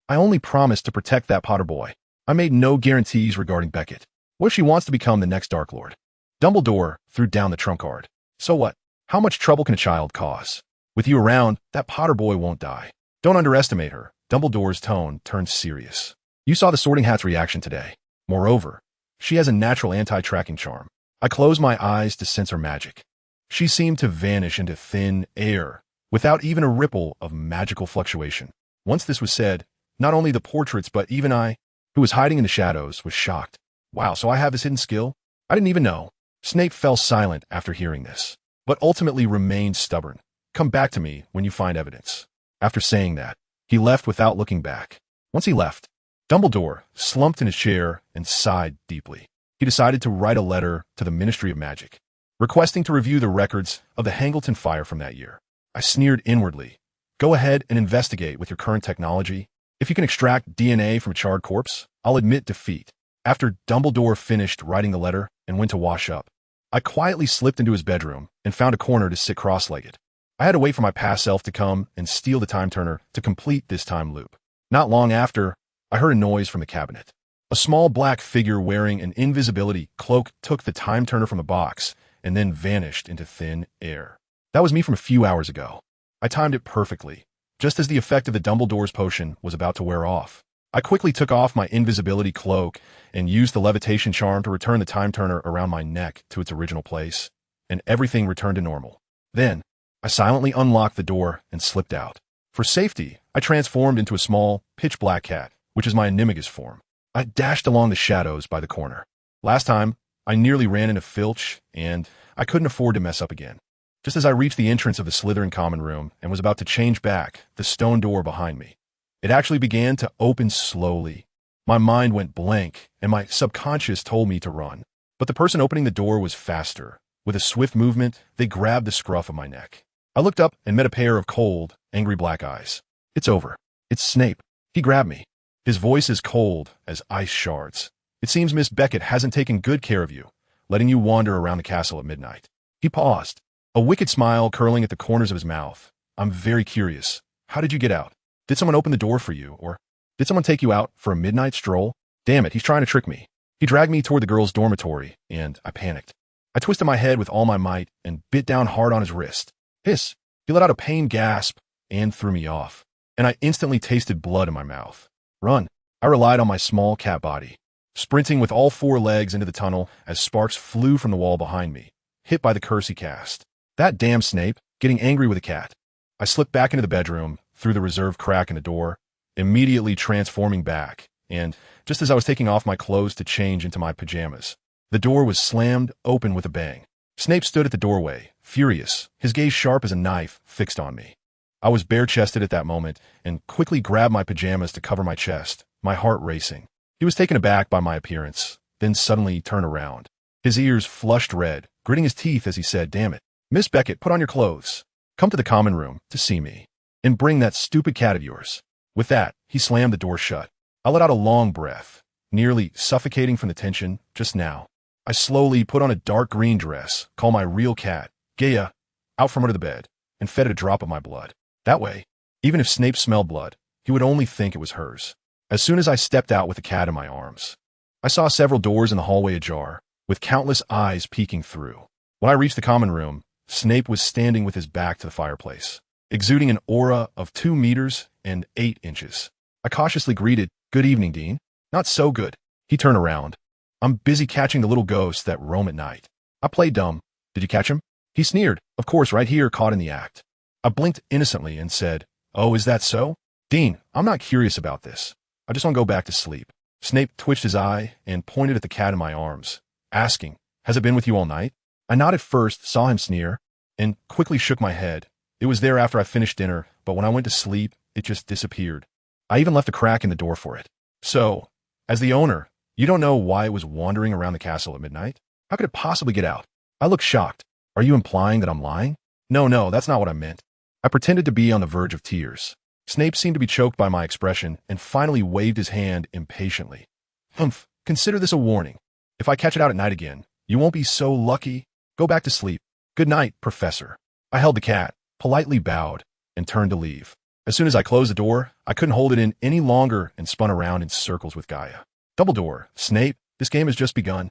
I only promised to protect that Potter boy. I made no guarantees regarding Beckett. What if she wants to become the next Dark Lord? Dumbledore threw down the trump card. So what? How much trouble can a child cause? With you around, that Potter boy won't die. Don't underestimate her. Dumbledore's tone turned serious. You saw the Sorting Hat's reaction today. Moreover, she has a natural anti-tracking charm. I closed my eyes to sense her magic. She seemed to vanish into thin air, without even a ripple of magical fluctuation. Once this was said, not only the portraits but even I, who was hiding in the shadows, was shocked. Wow, so I have this hidden skill? I didn't even know. Snape fell silent after hearing this, but ultimately remained stubborn. Come back to me when you find evidence. After saying that, he left without looking back. Once he left, Dumbledore slumped in his chair and sighed deeply. He decided to write a letter to the Ministry of Magic, requesting to review the records of the Hangleton fire from that year. I sneered inwardly. Go ahead and investigate with your current technology. If you can extract DNA from a charred corpse, I'll admit defeat. After Dumbledore finished writing the letter and went to wash up, I quietly slipped into his bedroom and found a corner to sit cross-legged. I had to wait for my past self to come and steal the time turner to complete this time loop. Not long after, I heard a noise from the cabinet. A small black figure wearing an invisibility cloak took the time turner from the box and then vanished into thin air. That was me from a few hours ago. I timed it perfectly, just as the effect of the Dumbledore's potion was about to wear off. I quickly took off my invisibility cloak and used the levitation charm to return the time turner around my neck to its original place, and everything returned to normal. Then, I silently unlocked the door and slipped out. For safety, I transformed into a small, pitch-black cat, which is my animagus form. I dashed along the shadows by the corner. Last time, I nearly ran into Filch, and I couldn't afford to mess up again. Just as I reached the entrance of the Slytherin common room and was about to change back, the stone door behind me, it actually began to open slowly. My mind went blank, and my subconscious told me to run. But the person opening the door was faster. With a swift movement, they grabbed the scruff of my neck. I looked up and met a pair of cold, angry black eyes. It's over. It's Snape. He grabbed me. His voice is cold as ice shards. It seems Miss Beckett hasn't taken good care of you, letting you wander around the castle at midnight. He paused, a wicked smile curling at the corners of his mouth. I'm very curious. How did you get out? Did someone open the door for you, or did someone take you out for a midnight stroll? Damn it, he's trying to trick me. He dragged me toward the girls' dormitory, and I panicked. I twisted my head with all my might and bit down hard on his wrist. Hiss! He let out a pained gasp and threw me off, and I instantly tasted blood in my mouth. Run! I relied on my small cat body, sprinting with all four legs into the tunnel as sparks flew from the wall behind me, hit by the curse he cast. That damn Snape, getting angry with a cat. I slipped back into the bedroom, through the reserved crack in the door, immediately transforming back, and just as I was taking off my clothes to change into my pajamas, the door was slammed open with a bang. Snape stood at the doorway, furious, his gaze sharp as a knife fixed on me. I was bare-chested at that moment and quickly grabbed my pajamas to cover my chest, my heart racing. He was taken aback by my appearance, then suddenly turned around. His ears flushed red, gritting his teeth as he said, "Damn it. Miss Beckett, put on your clothes. Come to the common room to see me. And bring that stupid cat of yours." With that, he slammed the door shut. I let out a long breath, nearly suffocating from the tension just now. I slowly put on a dark green dress, called my real cat, Gaia, out from under the bed, and fed it a drop of my blood. That way, even if Snape smelled blood, he would only think it was hers. As soon as I stepped out with the cat in my arms, I saw several doors in the hallway ajar, with countless eyes peeking through. When I reached the common room, Snape was standing with his back to the fireplace, exuding an aura of 2 meters and 8 inches. I cautiously greeted, "Good evening, Dean." "Not so good." He turned around. "I'm busy catching the little ghosts that roam at night." I played dumb. "Did you catch him?" He sneered. "Of course, right here, caught in the act." I blinked innocently and said, "Oh, is that so?" "Dean, I'm not curious about this. I just want to go back to sleep." Snape twitched his eye and pointed at the cat in my arms, asking, "Has it been with you all night?" I nodded first, saw him sneer, and quickly shook my head. It was there after I finished dinner, but when I went to sleep, it just disappeared. I even left a crack in the door for it. "So, as the owner, you don't know why it was wandering around the castle at midnight? How could it possibly get out?" I looked shocked. "Are you implying that I'm lying?" No, that's not what I meant." I pretended to be on the verge of tears. Snape seemed to be choked by my expression and finally waved his hand impatiently. "Humph, consider this a warning. If I catch it out at night again, you won't be so lucky. Go back to sleep. Good night, Professor." I held the cat, politely bowed, and turned to leave. As soon as I closed the door, I couldn't hold it in any longer and spun around in circles with Gaia. "Dumbledore, Snape, This game has just begun.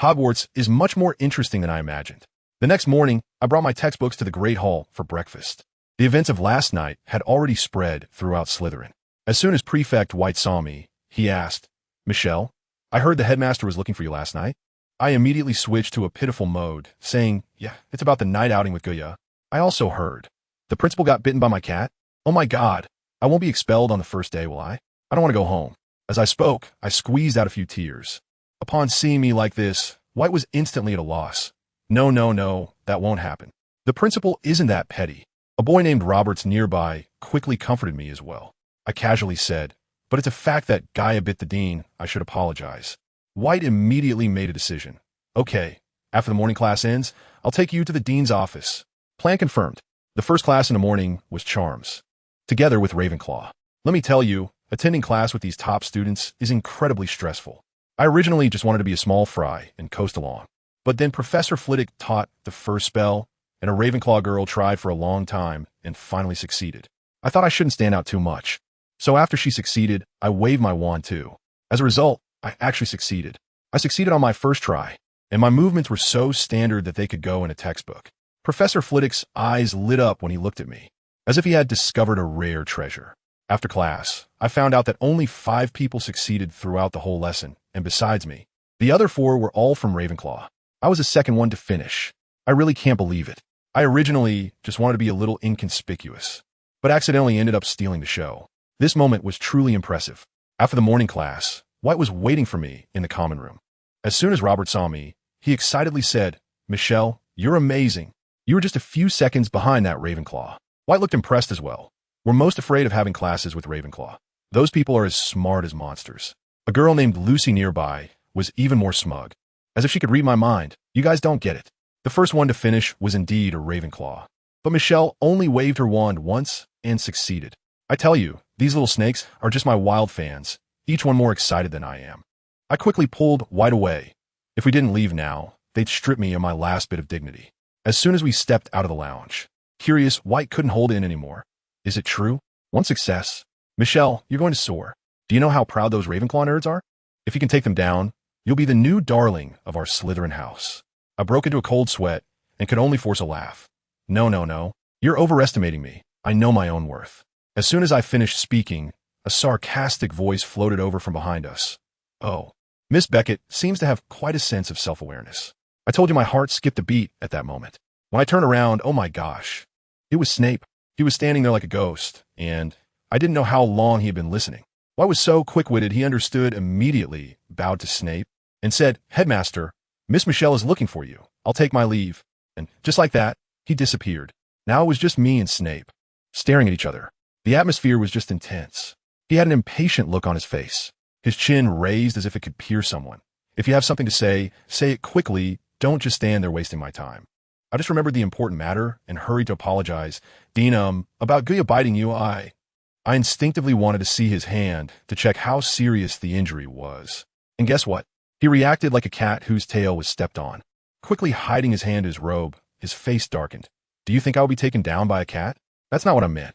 Hogwarts is much more interesting than I imagined. The next morning, I brought my textbooks to the Great Hall for breakfast. The events of last night had already spread throughout Slytherin. As soon as Prefect White saw me, he asked, "Michelle, I heard the headmaster was looking for you last night." I immediately switched to a pitiful mode, saying, "Yeah, it's about the night outing with Guya. I also heard. The principal got bitten by my cat? Oh my God, I won't be expelled on the first day, will I? I don't want to go home." As I spoke, I squeezed out a few tears. Upon seeing me like this, White was instantly at a loss. No, no, no, that won't happen. The principal isn't that petty. A boy named Roberts nearby quickly comforted me as well. I casually said, "But it's a fact that Gaia bit the dean. I should apologize." White immediately made a decision. "Okay, after the morning class ends, I'll take you to the dean's office." Plan confirmed. The first class in the morning was Charms, together with Ravenclaw. Let me tell you, attending class with these top students is incredibly stressful. I originally just wanted to be a small fry and coast along. But then Professor Flitwick taught the first spell, and a Ravenclaw girl tried for a long time and finally succeeded. I thought I shouldn't stand out too much. So after she succeeded, I waved my wand too. As a result, I actually succeeded. I succeeded on my first try, and my movements were so standard that they could go in a textbook. Professor Flitwick's eyes lit up when he looked at me, as if he had discovered a rare treasure. After class, I found out that only 5 people succeeded throughout the whole lesson, and besides me, the other 4 were all from Ravenclaw. I was the second one to finish. I really can't believe it. I originally just wanted to be a little inconspicuous, but accidentally ended up stealing the show. This moment was truly impressive. After the morning class, White was waiting for me in the common room. As soon as Robert saw me, he excitedly said, "Michelle, you're amazing. You were just a few seconds behind that Ravenclaw." White looked impressed as well. We're most afraid of having classes with Ravenclaw. Those people are as smart as monsters. A girl named Lucy nearby was even more smug, as if she could read my mind. You guys don't get it. The first one to finish was indeed a Ravenclaw. But Michelle only waved her wand once and succeeded. I tell you, these little snakes are just my wild fans, each one more excited than I am. I quickly pulled White away. If we didn't leave now, they'd strip me of my last bit of dignity. As soon as we stepped out of the lounge, curious, White couldn't hold in anymore. Is it true? One success. Michelle, you're going to soar. Do you know how proud those Ravenclaw nerds are? If you can take them down, you'll be the new darling of our Slytherin house. I broke into a cold sweat and could only force a laugh. No, no, no. You're overestimating me. I know my own worth. As soon as I finished speaking, a sarcastic voice floated over from behind us. Oh, Miss Beckett seems to have quite a sense of self-awareness. I told you my heart skipped a beat at that moment. When I turned around, oh my gosh, it was Snape. He was standing there like a ghost, and I didn't know how long he had been listening. White was so quick-witted he understood immediately, bowed to Snape, and said, "Headmaster, Miss Michelle is looking for you. I'll take my leave." And just like that, he disappeared. Now it was just me and Snape, staring at each other. The atmosphere was just intense. He had an impatient look on his face, his chin raised as if it could pierce someone. If you have something to say it quickly. Don't just stand there wasting my time. I just remembered the important matter and hurried to apologize. "Dean, about Guya biting you, I instinctively wanted to see his hand to check how serious the injury was. And guess what? He reacted like a cat whose tail was stepped on. Quickly hiding his hand in his robe, his face darkened. Do you think I will be taken down by a cat? That's not what I meant.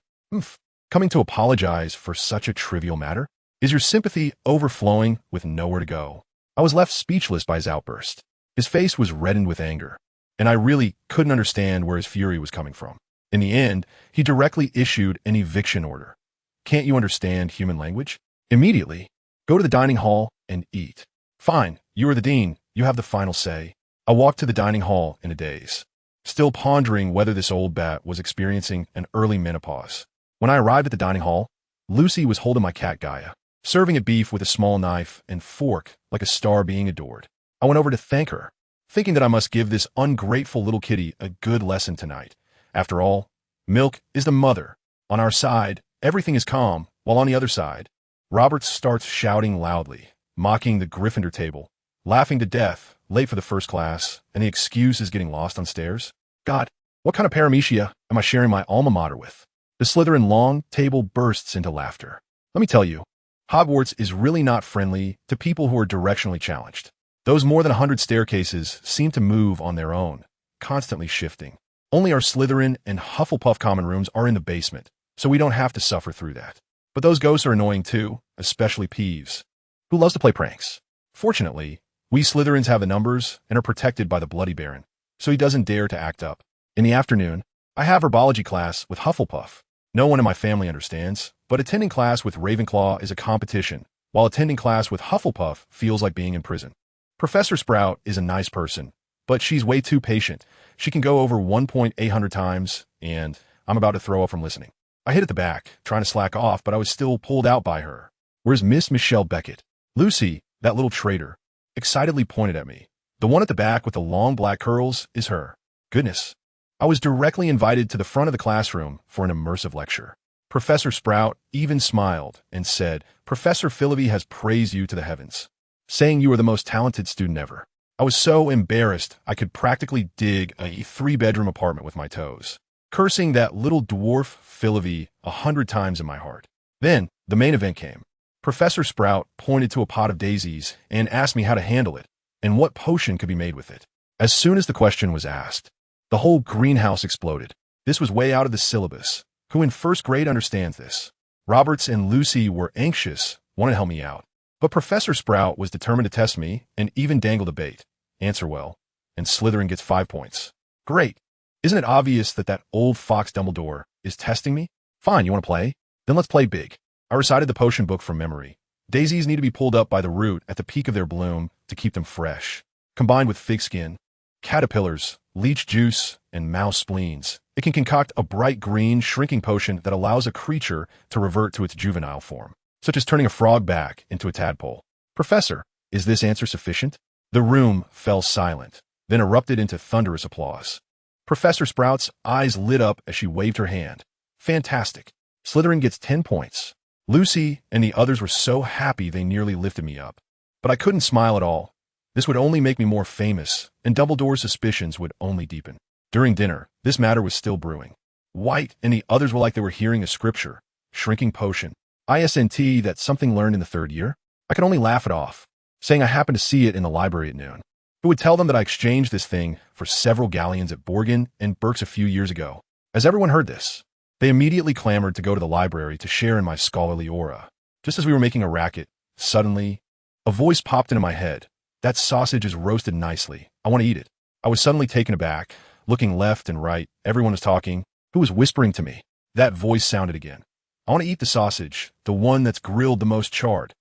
Coming to apologize for such a trivial matter? Is your sympathy overflowing with nowhere to go?" I was left speechless by his outburst. His face was reddened with anger, and I really couldn't understand where his fury was coming from. In the end, he directly issued an eviction order. Can't you understand human language? Immediately, go to the dining hall and eat. Fine, you are the dean. You have the final say. I walked to the dining hall in a daze, still pondering whether this old bat was experiencing an early menopause. When I arrived at the dining hall, Lucy was holding my cat Gaia, serving it beef with a small knife and fork like a star being adored. I went over to thank her, thinking that I must give this ungrateful little kitty a good lesson tonight. After all, milk is the mother. On our side, everything is calm, while on the other side, Robert starts shouting loudly, mocking the Gryffindor table, laughing to death, late for the first class, and the excuse is getting lost on stairs. God, what kind of paramecia am I sharing my alma mater with? The Slytherin long table bursts into laughter. Let me tell you, Hogwarts is really not friendly to people who are directionally challenged. Those more than 100 staircases seem to move on their own, constantly shifting. Only our Slytherin and Hufflepuff common rooms are in the basement, so we don't have to suffer through that. But those ghosts are annoying too, especially Peeves, who loves to play pranks. Fortunately, We Slytherins have the numbers and are protected by the Bloody Baron, so he doesn't dare to act up. In the afternoon, I have herbology class with Hufflepuff. No one in my family understands, but attending class with Ravenclaw is a competition, while attending class with Hufflepuff feels like being in prison. Professor Sprout is a nice person, but she's way too patient. She can go over 1,800 times, and I'm about to throw up from listening. I hid at the back, trying to slack off, but I was still pulled out by her. Where's Miss Michelle Beckett? Lucy, that little traitor, excitedly pointed at me. The one at the back with the long black curls is her. Goodness. I was directly invited to the front of the classroom for an immersive lecture. Professor Sprout even smiled and said, Professor Philivy has praised you to the heavens, saying you are the most talented student ever. I was so embarrassed I could practically dig a 3-bedroom apartment with my toes, cursing that little dwarf Philivy 100 times in my heart. Then, the main event came. Professor Sprout pointed to a pot of daisies and asked me how to handle it and what potion could be made with it. As soon as the question was asked, the whole greenhouse exploded. This was way out of the syllabus. Who in first grade understands this? Roberts and Lucy were anxious, wanted to help me out. But Professor Sprout was determined to test me and even dangled a bait. Answer well, and Slytherin gets 5 points. Great. Isn't it obvious that that old fox Dumbledore is testing me? Fine, you want to play? Then let's play big. I recited the potion book from memory. Daisies need to be pulled up by the root at the peak of their bloom to keep them fresh. Combined with fig skin, caterpillars, leech juice, and mouse spleens, it can concoct a bright green shrinking potion that allows a creature to revert to its juvenile form, such as turning a frog back into a tadpole. Professor, is this answer sufficient? The room fell silent, then erupted into thunderous applause. Professor Sprout's eyes lit up as she waved her hand. Fantastic. Slytherin gets 10 points. Lucy and the others were so happy they nearly lifted me up. But I couldn't smile at all. This would only make me more famous, and Dumbledore's suspicions would only deepen. During dinner, this matter was still brewing. White and the others were like they were hearing a scripture. Shrinking potion. ISNT, that's something learned in the 3rd year? I could only laugh it off, saying I happened to see it in the library at noon. Who would tell them that I exchanged this thing for several galleons at Borgin and Berks a few years ago? As everyone heard this, they immediately clamored to go to the library to share in my scholarly aura. Just as we were making a racket, suddenly, a voice popped into my head. That sausage is roasted nicely. I want to eat it. I was suddenly taken aback, looking left and right. Everyone was talking. Who was whispering to me? That voice sounded again. I want to eat the sausage, the one that's grilled the most charred.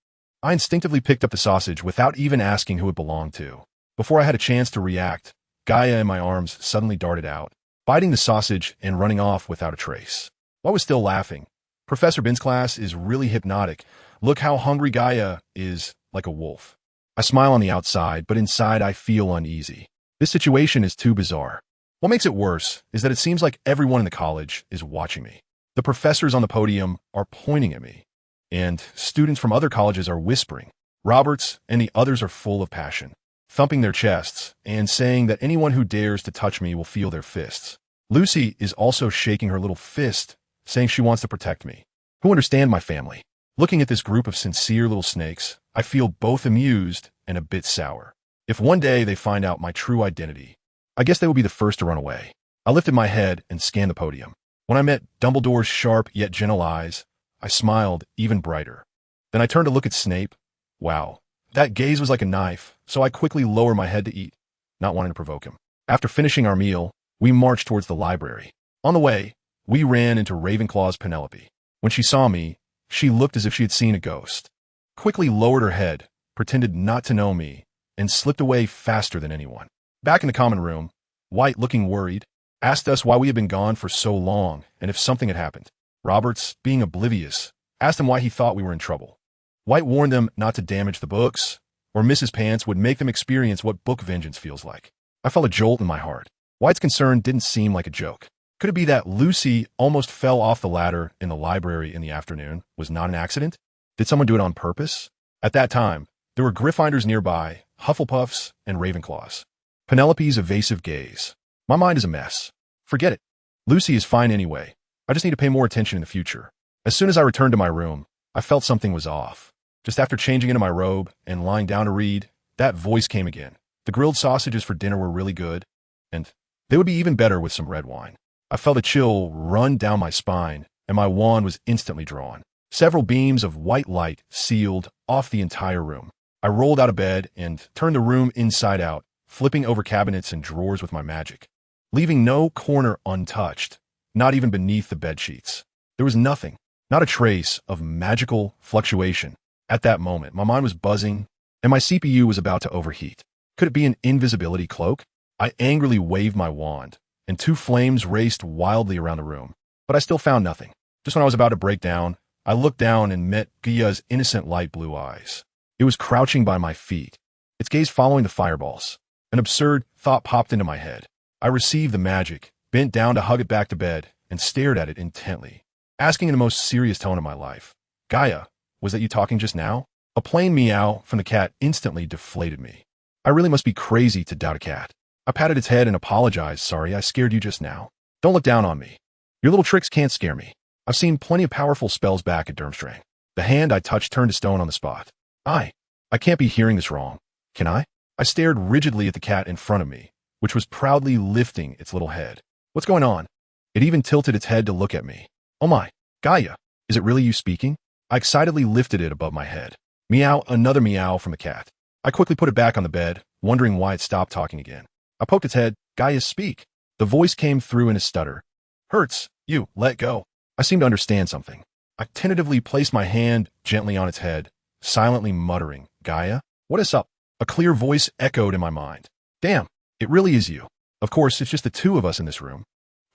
I instinctively picked up the sausage without even asking who it belonged to. Before I had a chance to react, Gaia in my arms suddenly darted out, biting the sausage and running off without a trace. I was still laughing. Professor Bin's class is really hypnotic. Look how hungry Gaia is, like a wolf. I smile on the outside, but inside I feel uneasy. This situation is too bizarre. What makes it worse is that it seems like everyone in the college is watching me. The professors on the podium are pointing at me, and students from other colleges are whispering. Roberts and the others are full of passion, thumping their chests and saying that anyone who dares to touch me will feel their fists. Lucy is also shaking her little fist, saying she wants to protect me. Who understand my family? Looking at this group of sincere little snakes, I feel both amused and a bit sour. If one day they find out my true identity, I guess they will be the first to run away. I lifted my head and scanned the podium. When I met Dumbledore's sharp yet gentle eyes, I smiled even brighter. Then I turned to look at Snape. Wow, that gaze was like a knife, so I quickly lowered my head to eat, not wanting to provoke him. After finishing our meal, we marched towards the library. On the way, we ran into Ravenclaw's Penelope. When she saw me, she looked as if she had seen a ghost, quickly lowered her head, pretended not to know me, and slipped away faster than anyone. Back in the common room, White, looking worried, asked us why we had been gone for so long and if something had happened. Roberts, being oblivious, asked him why he thought we were in trouble. White warned them not to damage the books, or Mrs. Pants would make them experience what book vengeance feels like. I felt a jolt in my heart. White's concern didn't seem like a joke. Could it be that Lucy almost fell off the ladder in the library in the afternoon was not an accident? Did someone do it on purpose? At that time, there were Gryffindors nearby, Hufflepuffs, and Ravenclaws. Penelope's evasive gaze. My mind is a mess. Forget it. Lucy is fine anyway. I just need to pay more attention in the future. As soon as I returned to my room, I felt something was off. Just after changing into my robe and lying down to read, that voice came again. The grilled sausages for dinner were really good, and they would be even better with some red wine. I felt a chill run down my spine, and my wand was instantly drawn. Several beams of white light sealed off the entire room. I rolled out of bed and turned the room inside out, flipping over cabinets and drawers with my magic, leaving no corner untouched, not even beneath the bed sheets. There was nothing, not a trace of magical fluctuation. At that moment, my mind was buzzing, and my CPU was about to overheat. Could it be an invisibility cloak? I angrily waved my wand, and two flames raced wildly around the room. But I still found nothing. Just when I was about to break down, I looked down and met Gia's innocent light blue eyes. It was crouching by my feet, its gaze following the fireballs. An absurd thought popped into my head. I received the magic, bent down to hug it back to bed, and stared at it intently, asking in the most serious tone of my life, "Gaia, was that you talking just now?" A plain meow from the cat instantly deflated me. I really must be crazy to doubt a cat. I patted its head and apologized. "Sorry, I scared you just now. Don't look down on me. Your little tricks can't scare me. I've seen plenty of powerful spells back at Durmstrang." The hand I touched turned to stone on the spot. I can't be hearing this wrong. Can I? I stared rigidly at the cat in front of me, which was proudly lifting its little head. "What's going on?" It even tilted its head to look at me. "Oh my, Gaia, is it really you speaking?" I excitedly lifted it above my head. Meow, another meow from the cat. I quickly put it back on the bed, wondering why it stopped talking again. I poked its head. "Gaia, speak." The voice came through in a stutter. "Hurts, you, let go." I seemed to understand something. I tentatively placed my hand gently on its head, silently muttering, "Gaia, what is up?" A clear voice echoed in my mind. "Damn, it really is you. Of course, it's just the two of us in this room.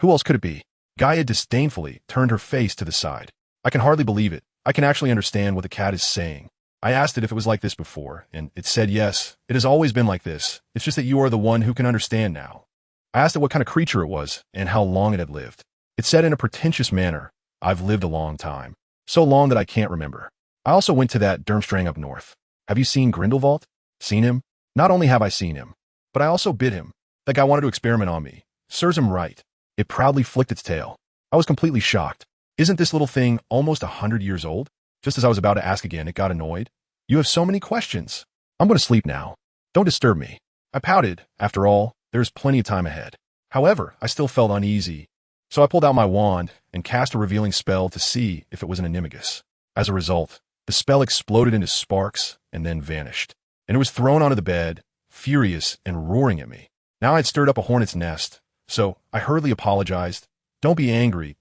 Who else could it be?" Gaia disdainfully turned her face to the side. I can hardly believe it. I can actually understand what the cat is saying. I asked it if it was like this before, and it said yes, it has always been like this. It's just that you are the one who can understand now. I asked it what kind of creature it was and how long it had lived. It said in a pretentious manner, "I've lived a long time. So long that I can't remember." I also went to that Durmstrang up north. "Have you seen Grindelwald?" "Seen him?" "Not only have I seen him, but I also bit him. That guy wanted to experiment on me. Serves him right." It proudly flicked its tail. I was completely shocked. Isn't this little thing almost 100 years old? Just as I was about to ask again, it got annoyed. "You have so many questions. I'm going to sleep now. Don't disturb me." I pouted. After all, there is plenty of time ahead. However, I still felt uneasy, so I pulled out my wand and cast a revealing spell to see if it was an animagus. As a result, the spell exploded into sparks and then vanished, and it was thrown onto the bed, furious and roaring at me. Now I had stirred up a hornet's nest, so I hurriedly apologized. Don't be angry.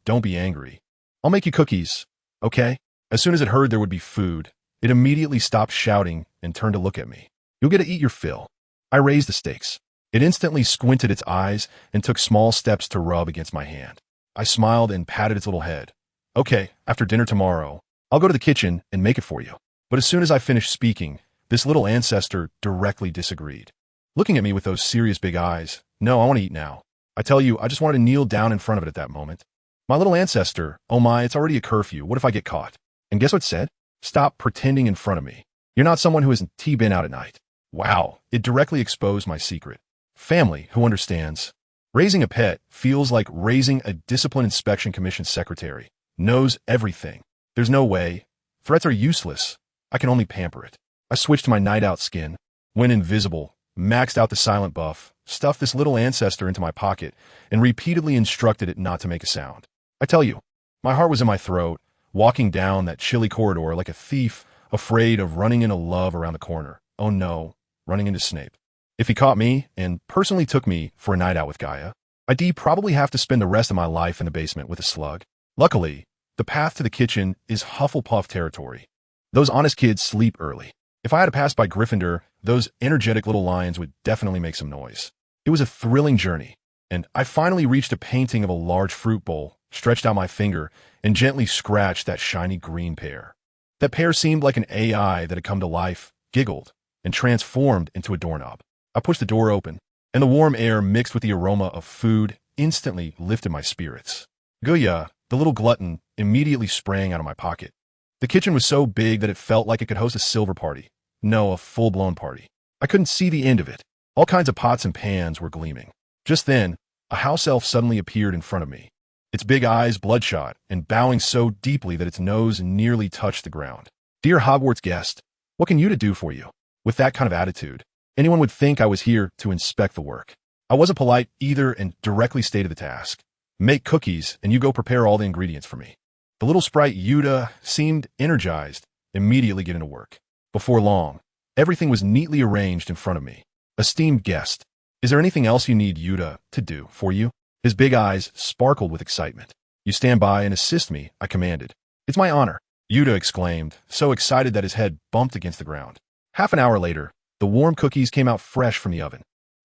I'll make you cookies, okay?" As soon as it heard there would be food, it immediately stopped shouting and turned to look at me. "You'll get to eat your fill." I raised the stakes. It instantly squinted its eyes and took small steps to rub against my hand. I smiled and patted its little head. "Okay, after dinner tomorrow, I'll go to the kitchen and make it for you." But as soon as I finished speaking, this little ancestor directly disagreed. Looking at me with those serious big eyes, "No, I want to eat now. I tell you, I just wanted to kneel down in front of it at that moment." My little ancestor, "Oh my, it's already a curfew. What if I get caught?" And guess what it said? "Stop pretending in front of me. You're not someone who hasn't been out at night." Wow, it directly exposed my secret. Family who understands. Raising a pet feels like raising a Discipline Inspection Commission secretary. Knows everything. There's no way. Threats are useless. I can only pamper it. I switched to my night-out skin, went invisible, maxed out the silent buff, stuffed this little ancestor into my pocket, and repeatedly instructed it not to make a sound. I tell you, my heart was in my throat, walking down that chilly corridor like a thief, afraid of running into love around the corner. Oh no, running into Snape. If he caught me and personally took me for a night out with Gaia, I'd probably have to spend the rest of my life in the basement with a slug. Luckily, the path to the kitchen is Hufflepuff territory. Those honest kids sleep early. If I had to pass by Gryffindor, those energetic little lions would definitely make some noise. It was a thrilling journey, and I finally reached a painting of a large fruit bowl, stretched out my finger, and gently scratched that shiny green pear. That pear seemed like an AI that had come to life, giggled, and transformed into a doorknob. I pushed the door open, and the warm air mixed with the aroma of food instantly lifted my spirits. Guya, the little glutton, immediately sprang out of my pocket. The kitchen was so big that it felt like it could host a silver party. No, a full-blown party. I couldn't see the end of it. All kinds of pots and pans were gleaming. Just then, a house elf suddenly appeared in front of me, its big eyes bloodshot and bowing so deeply that its nose nearly touched the ground. "Dear Hogwarts guest, what can you do for you?" With that kind of attitude, anyone would think I was here to inspect the work. I wasn't polite either and directly stated the task. "Make cookies and you go prepare all the ingredients for me." The little sprite Yuda seemed energized, immediately getting to work. Before long, Everything was neatly arranged in front of me. Esteemed guest, is there anything else you need Yuta to do for you? His big eyes sparkled with excitement. You stand by and assist me, I commanded. It's my honor, Yuta exclaimed, so excited that his head bumped against the ground. Half an hour later, the warm cookies came out fresh from the oven.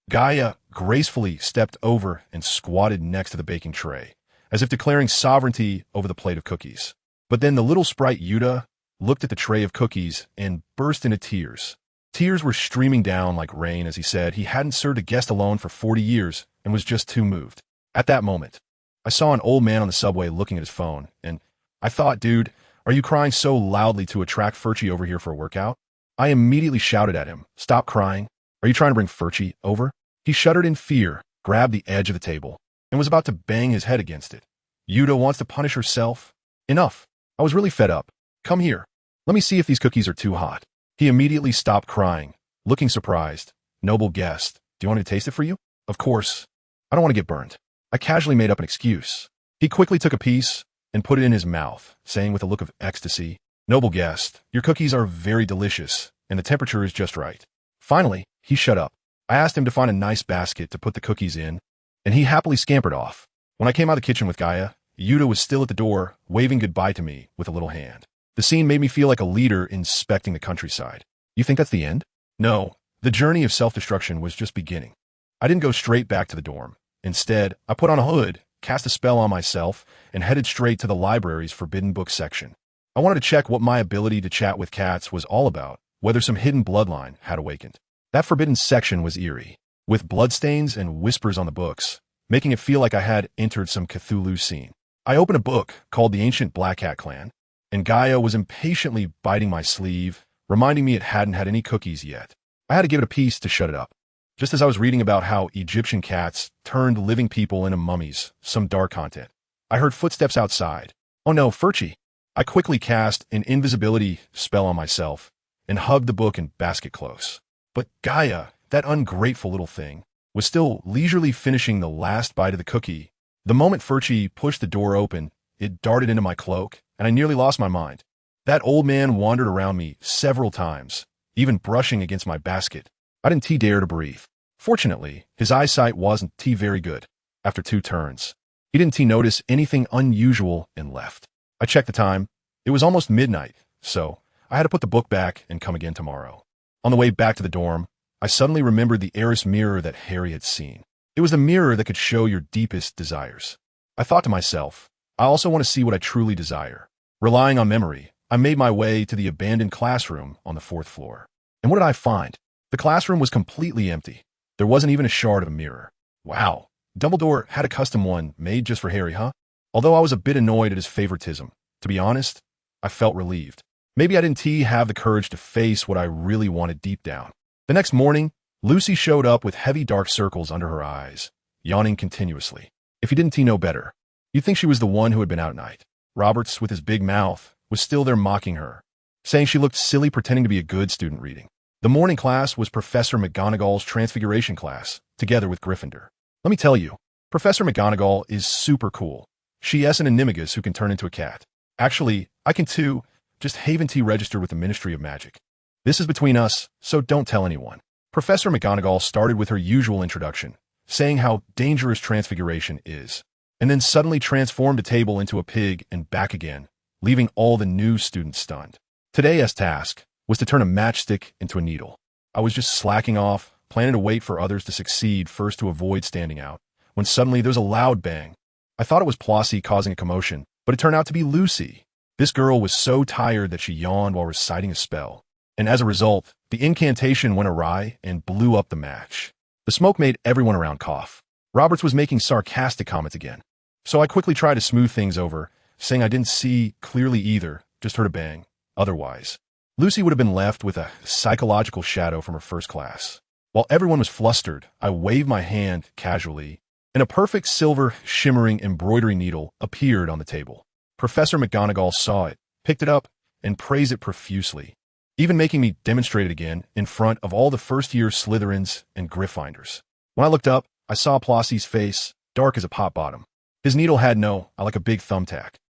Gaia gracefully stepped over and squatted next to the baking tray, as if declaring sovereignty over the plate of cookies. But then the little sprite Yuta looked at the tray of cookies and burst into tears. Tears were streaming down like rain as he said he hadn't served a guest alone for 40 years and was just too moved. At that moment, I saw an old man on the subway looking at his phone, and I thought, dude, are you crying so loudly to attract Furchie over here for a workout? I immediately shouted at him, stop crying. Are you trying to bring Furchie over? He shuddered in fear, grabbed the edge of the table, and was about to bang his head against it. Yuta wants to punish herself? Enough. I was really fed up. Come here. Let me see if these cookies are too hot. He immediately stopped crying, looking surprised. Noble guest, do you want me to taste it for you? Of course. I don't want to get burned. I casually made up an excuse. He quickly took a piece and put it in his mouth, saying with a look of ecstasy, Noble guest, your cookies are very delicious, and the temperature is just right. Finally, he shut up. I asked him to find a nice basket to put the cookies in, and he happily scampered off. When I came out of the kitchen with Gaia, Yuta was still at the door, waving goodbye to me with a little hand. The scene made me feel like a leader inspecting the countryside. You think that's the end? No, the journey of self-destruction was just beginning. I didn't go straight back to the dorm. Instead, I put on a hood, cast a spell on myself, and headed straight to the library's forbidden book section. I wanted to check what my ability to chat with cats was all about, whether some hidden bloodline had awakened. That forbidden section was eerie, with bloodstains and whispers on the books, making it feel like I had entered some Cthulhu scene. I opened a book called The Ancient Black Cat Clan, and Gaia was impatiently biting my sleeve, reminding me it hadn't had any cookies yet. I had to give it a piece to shut it up. Just as I was reading about how Egyptian cats turned living people into mummies, some dark content, I heard footsteps outside. Oh no, Furchie. I quickly cast an invisibility spell on myself and hugged the book and basket close. But Gaia, that ungrateful little thing, was still leisurely finishing the last bite of the cookie. The moment Furchie pushed the door open, it darted into my cloak, and I nearly lost my mind. That old man wandered around me several times, even brushing against my basket. I didn't dare to breathe. Fortunately, his eyesight wasn't very good. After 2 turns, he didn't notice anything unusual and left. I checked the time. It was almost midnight, so I had to put the book back and come again tomorrow. On the way back to the dorm, I suddenly remembered the Eris mirror that Harry had seen. It was the mirror that could show your deepest desires. I thought to myself, I also want to see what I truly desire. Relying on memory, I made my way to the abandoned classroom on the 4th floor. And what did I find? The classroom was completely empty. There wasn't even a shard of a mirror. Wow, Dumbledore had a custom one made just for Harry, huh? Although I was a bit annoyed at his favoritism, to be honest, I felt relieved. Maybe I didn't have the courage to face what I really wanted deep down. The next morning, Lucy showed up with heavy dark circles under her eyes, yawning continuously. If you didn't know better, you'd think she was the one who had been out at night. Roberts, with his big mouth, was still there mocking her, saying she looked silly pretending to be a good student reading. The morning class was Professor McGonagall's Transfiguration class, together with Gryffindor. Let me tell you, Professor McGonagall is super cool. She is an animagus who can turn into a cat. Actually, I can too, just Haven T register with the Ministry of Magic. This is between us, so don't tell anyone. Professor McGonagall started with her usual introduction, saying how dangerous transfiguration is, and then suddenly transformed a table into a pig and back again, leaving all the new students stunned. Today's task was to turn a matchstick into a needle. I was just slacking off, planning to wait for others to succeed first to avoid standing out, when suddenly there was a loud bang. I thought it was Flossie causing a commotion, but it turned out to be Lucy. This girl was so tired that she yawned while reciting a spell, and as a result, the incantation went awry and blew up the match. The smoke made everyone around cough. Roberts was making sarcastic comments again, so I quickly tried to smooth things over, saying I didn't see clearly either, just heard a bang. Otherwise, Lucy would have been left with a psychological shadow from her first class. While everyone was flustered, I waved my hand casually, and a perfect silver shimmering embroidery needle appeared on the table. Professor McGonagall saw it, picked it up, and praised it profusely, even making me demonstrate it again in front of all the first-year Slytherins and Gryffindors. When I looked up, I saw Flossie's face, dark as a pot bottom. His needle had like a big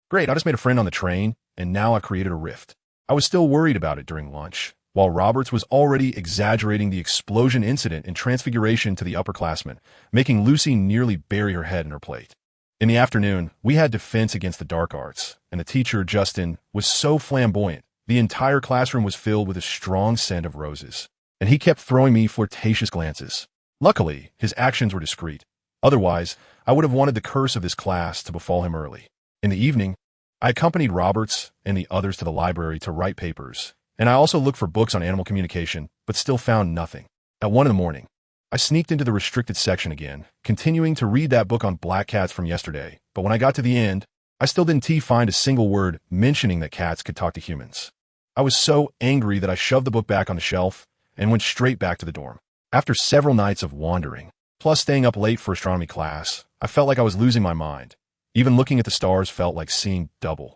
Great, I just made a friend on the train, and now I created a rift. I was still worried about it during lunch, while Roberts was already exaggerating the explosion incident in Transfiguration to the upperclassmen, making Lucy nearly bury her head in her plate. In the afternoon, we had defense against the dark arts, and the teacher, Justin, was so flamboyant, the entire classroom was filled with a strong scent of roses, and he kept throwing me flirtatious glances. Luckily, his actions were discreet. Otherwise, I would have wanted the curse of this class to befall him early. In the evening, I accompanied Roberts and the others to the library to write papers, and I also looked for books on animal communication, but still found nothing. At 1 in the morning, I sneaked into the restricted section again, continuing to read that book on black cats from yesterday, but when I got to the end, I still didn't find a single word mentioning that cats could talk to humans. I was so angry that I shoved the book back on the shelf and went straight back to the dorm. After several nights of wandering, plus staying up late for astronomy class, I felt like I was losing my mind. Even looking at the stars felt like seeing double.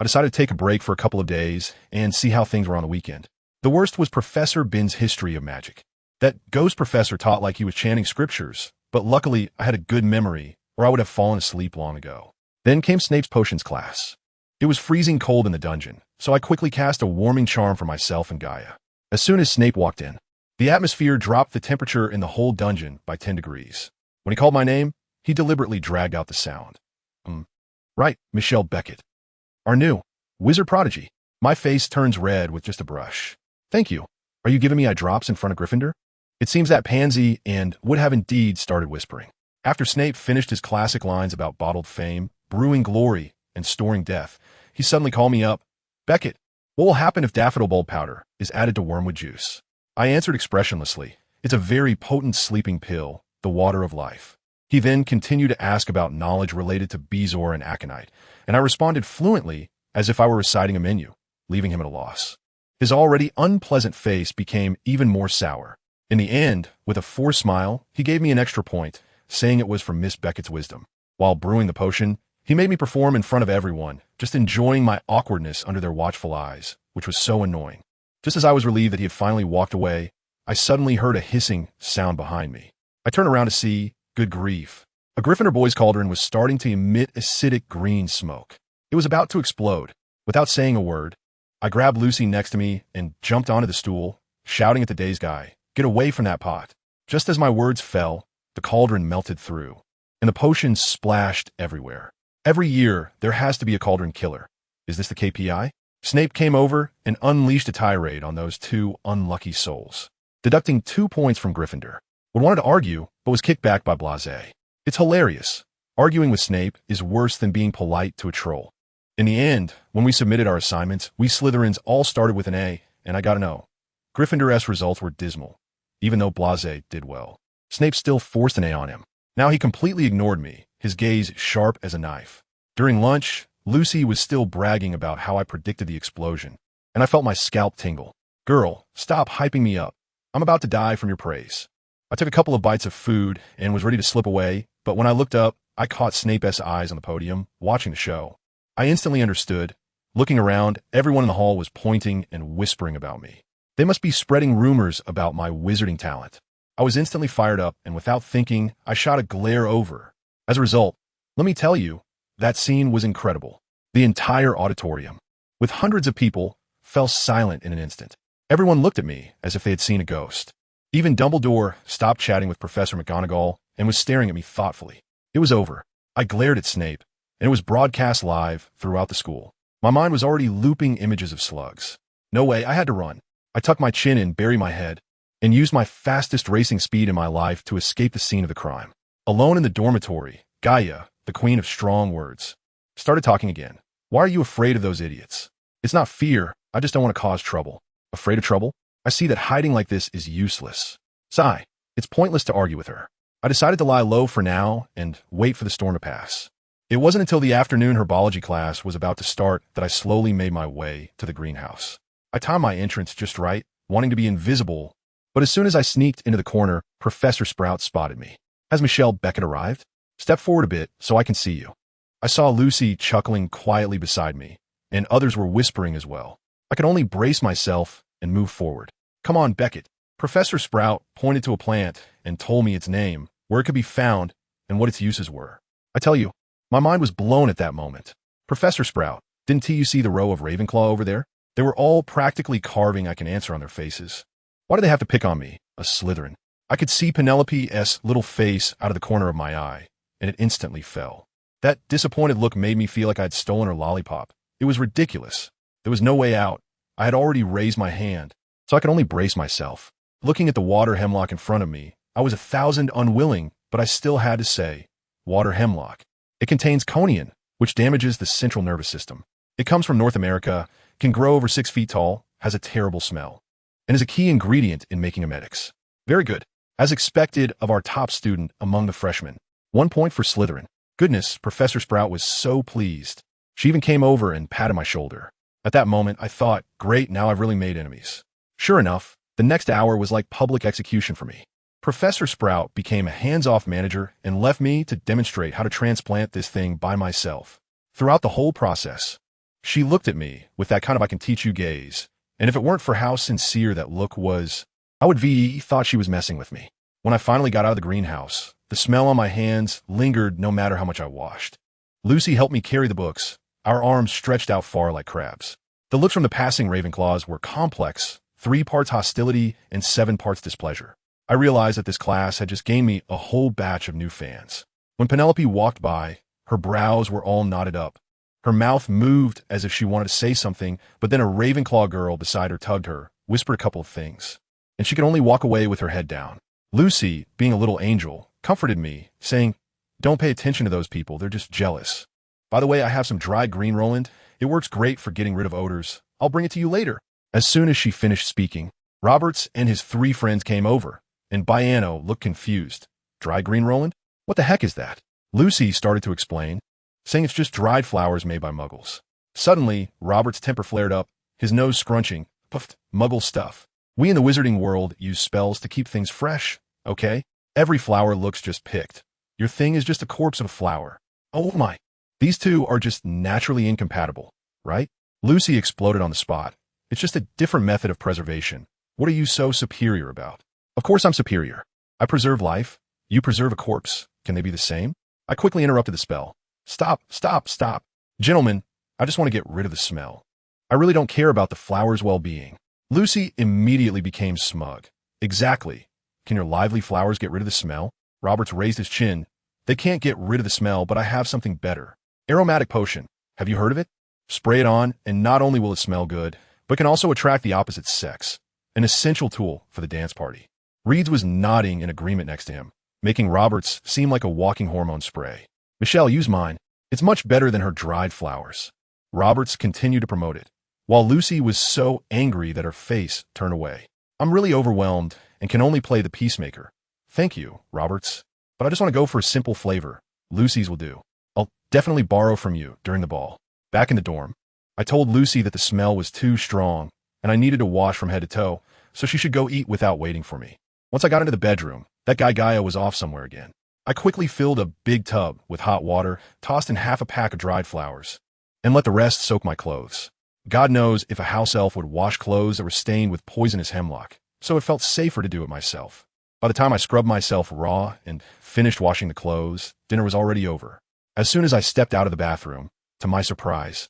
I decided to take a break for a couple of days and see how things were on the weekend. The worst was Professor Bin's history of magic. That ghost professor taught like he was chanting scriptures, but luckily I had a good memory, or I would have fallen asleep long ago. Then came Snape's potions class. It was freezing cold in the dungeon, so I quickly cast a warming charm for myself and Gaia. As soon as Snape walked in, the atmosphere dropped the temperature in the whole dungeon by 10 degrees. When he called my name, he deliberately dragged out the sound. Right, Michelle Beckett. Our new wizard prodigy. My face turns red with just a brush. Thank you. Are you giving me eye drops in front of Gryffindor? It seems that Pansy and would have indeed started whispering. After Snape finished his classic lines about bottled fame, brewing glory, and storing death, he suddenly called me up. Beckett, what will happen if daffodil bulb powder is added to wormwood juice? I answered expressionlessly. It's a very potent sleeping pill, the water of life. He then continued to ask about knowledge related to Bezoar and aconite, and I responded fluently as if I were reciting a menu, leaving him at a loss. His already unpleasant face became even more sour. In the end, with a forced smile, he gave me an extra point, saying it was from Miss Beckett's wisdom. While brewing the potion, he made me perform in front of everyone, just enjoying my awkwardness under their watchful eyes, which was so annoying. Just as I was relieved that he had finally walked away, I suddenly heard a hissing sound behind me. I turned around to see, good grief, a Gryffindor boy's cauldron was starting to emit acidic green smoke. It was about to explode. Without saying a word, I grabbed Lucy next to me and jumped onto the stool, shouting at the dazed guy, "Get away from that pot." Just as my words fell, the cauldron melted through, and the potion splashed everywhere. Every year, there has to be a cauldron killer. Is this the KPI? Snape came over and unleashed a tirade on those two unlucky souls, deducting 2 points from Gryffindor. Would wanted to argue, but was kicked back by Blasé. It's hilarious. Arguing with Snape is worse than being polite to a troll. In the end, when we submitted our assignments, we Slytherins all started with an A, and I got an O. Gryffindor's results were dismal, even though Blasé did well. Snape still forced an A on him. Now he completely ignored me, his gaze sharp as a knife. During lunch, Lucy was still bragging about how I predicted the explosion, and I felt my scalp tingle. Girl, stop hyping me up. I'm about to die from your praise. I took a couple of bites of food and was ready to slip away, but when I looked up, I caught Snape's eyes on the podium, watching the show. I instantly understood. Looking around, everyone in the hall was pointing and whispering about me. They must be spreading rumors about my wizarding talent. I was instantly fired up, and without thinking, I shot a glare over. As a result, let me tell you, that scene was incredible. The entire auditorium, with hundreds of people, fell silent in an instant. Everyone looked at me as if they had seen a ghost. Even Dumbledore stopped chatting with Professor McGonagall and was staring at me thoughtfully. It was over. I glared at Snape, and it was broadcast live throughout the school. My mind was already looping images of slugs. No way, I had to run. I tucked my chin in, buried my head, and used my fastest racing speed in my life to escape the scene of the crime. Alone in the dormitory, Gaia, the queen of strong words, started talking again. Why are you afraid of those idiots? It's not fear, I just don't want to cause trouble. Afraid of trouble? I see that hiding like this is useless. Sigh, it's pointless to argue with her. I decided to lie low for now and wait for the storm to pass. It wasn't until the afternoon herbology class was about to start that I slowly made my way to the greenhouse. I timed my entrance just right, wanting to be invisible, but as soon as I sneaked into the corner, Professor Sprout spotted me. Has Michelle Beckett arrived? Step forward a bit so I can see you. I saw Lucy chuckling quietly beside me, and others were whispering as well. I could only brace myself and move forward. Come on, Beckett. Professor Sprout pointed to a plant and told me its name, where it could be found, and what its uses were. I tell you, my mind was blown at that moment. Professor Sprout, didn't you see the row of Ravenclaw over there? They were all practically carving I can answer on their faces. Why do they have to pick on me, a Slytherin? I could see Penelope's little face out of the corner of my eye, and it instantly fell. That disappointed look made me feel like I'd stolen her lollipop. It was ridiculous. There was no way out. I had already raised my hand, so I could only brace myself. Looking at the water hemlock in front of me, I was 1,000 unwilling, but I still had to say, water hemlock. It contains coniine, which damages the central nervous system. It comes from North America, can grow over 6 feet tall, has a terrible smell, and is a key ingredient in making emetics. Very good. As expected of our top student among the freshmen. 1 point for Slytherin. Goodness, Professor Sprout was so pleased. She even came over and patted my shoulder. At that moment, I thought, great, now I've really made enemies. Sure enough, the next hour was like public execution for me. Professor Sprout became a hands-off manager and left me to demonstrate how to transplant this thing by myself. Throughout the whole process, she looked at me with that kind of I can teach you gaze, and if it weren't for how sincere that look was, I would have thought she was messing with me. When I finally got out of the greenhouse, the smell on my hands lingered no matter how much I washed. Lucy helped me carry the books, our arms stretched out far like crabs. The looks from the passing Ravenclaws were complex, 3 parts hostility and 7 parts displeasure. I realized that this class had just gained me a whole batch of new fans. When Penelope walked by, her brows were all knotted up. Her mouth moved as if she wanted to say something, but then a Ravenclaw girl beside her tugged her, whispered a couple of things, and she could only walk away with her head down. Lucy, being a little angel, comforted me, saying, "Don't pay attention to those people, they're just jealous. By the way, I have some dried green Roland. It works great for getting rid of odors. I'll bring it to you later." As soon as she finished speaking, Roberts and his 3 friends came over, and Biano looked confused. "Dried green Roland? What the heck is that?" Lucy started to explain, saying it's just dried flowers made by muggles. Suddenly, Robert's temper flared up, his nose scrunching. "Puffed, muggle stuff. We in the wizarding world use spells to keep things fresh, okay? Every flower looks just picked. Your thing is just a corpse of a flower. Oh my. These two are just naturally incompatible, right?" Lucy exploded on the spot. "It's just a different method of preservation. What are you so superior about?" "Of course I'm superior. I preserve life. You preserve a corpse. Can they be the same?" I quickly interrupted the spell. Stop. Gentlemen, I just want to get rid of the smell. I really don't care about the flower's well-being." Lucy immediately became smug. "Exactly. Can your lively flowers get rid of the smell?" Roberts raised his chin. "They can't get rid of the smell, but I have something better. Aromatic potion. Have you heard of it? Spray it on, and not only will it smell good, but can also attract the opposite sex. An essential tool for the dance party." Reeds was nodding in agreement next to him, making Roberts seem like a walking hormone spray. "Michelle, use mine. It's much better than her dried flowers." Roberts continued to promote it, while Lucy was so angry that her face turned away. "I'm really overwhelmed and can only play the peacemaker." "Thank you, Roberts, but I just want to go for a simple flavor. Lucy's will do. I'll definitely borrow from you during the ball." Back in the dorm, I told Lucy that the smell was too strong and I needed to wash from head to toe, so she should go eat without waiting for me. Once I got into the bedroom, that guy Gaia was off somewhere again. I quickly filled a big tub with hot water, tossed in half a pack of dried flowers, and let the rest soak my clothes. God knows if a house elf would wash clothes that were stained with poisonous hemlock, so it felt safer to do it myself. By the time I scrubbed myself raw and finished washing the clothes, dinner was already over. As soon as I stepped out of the bathroom, to my surprise,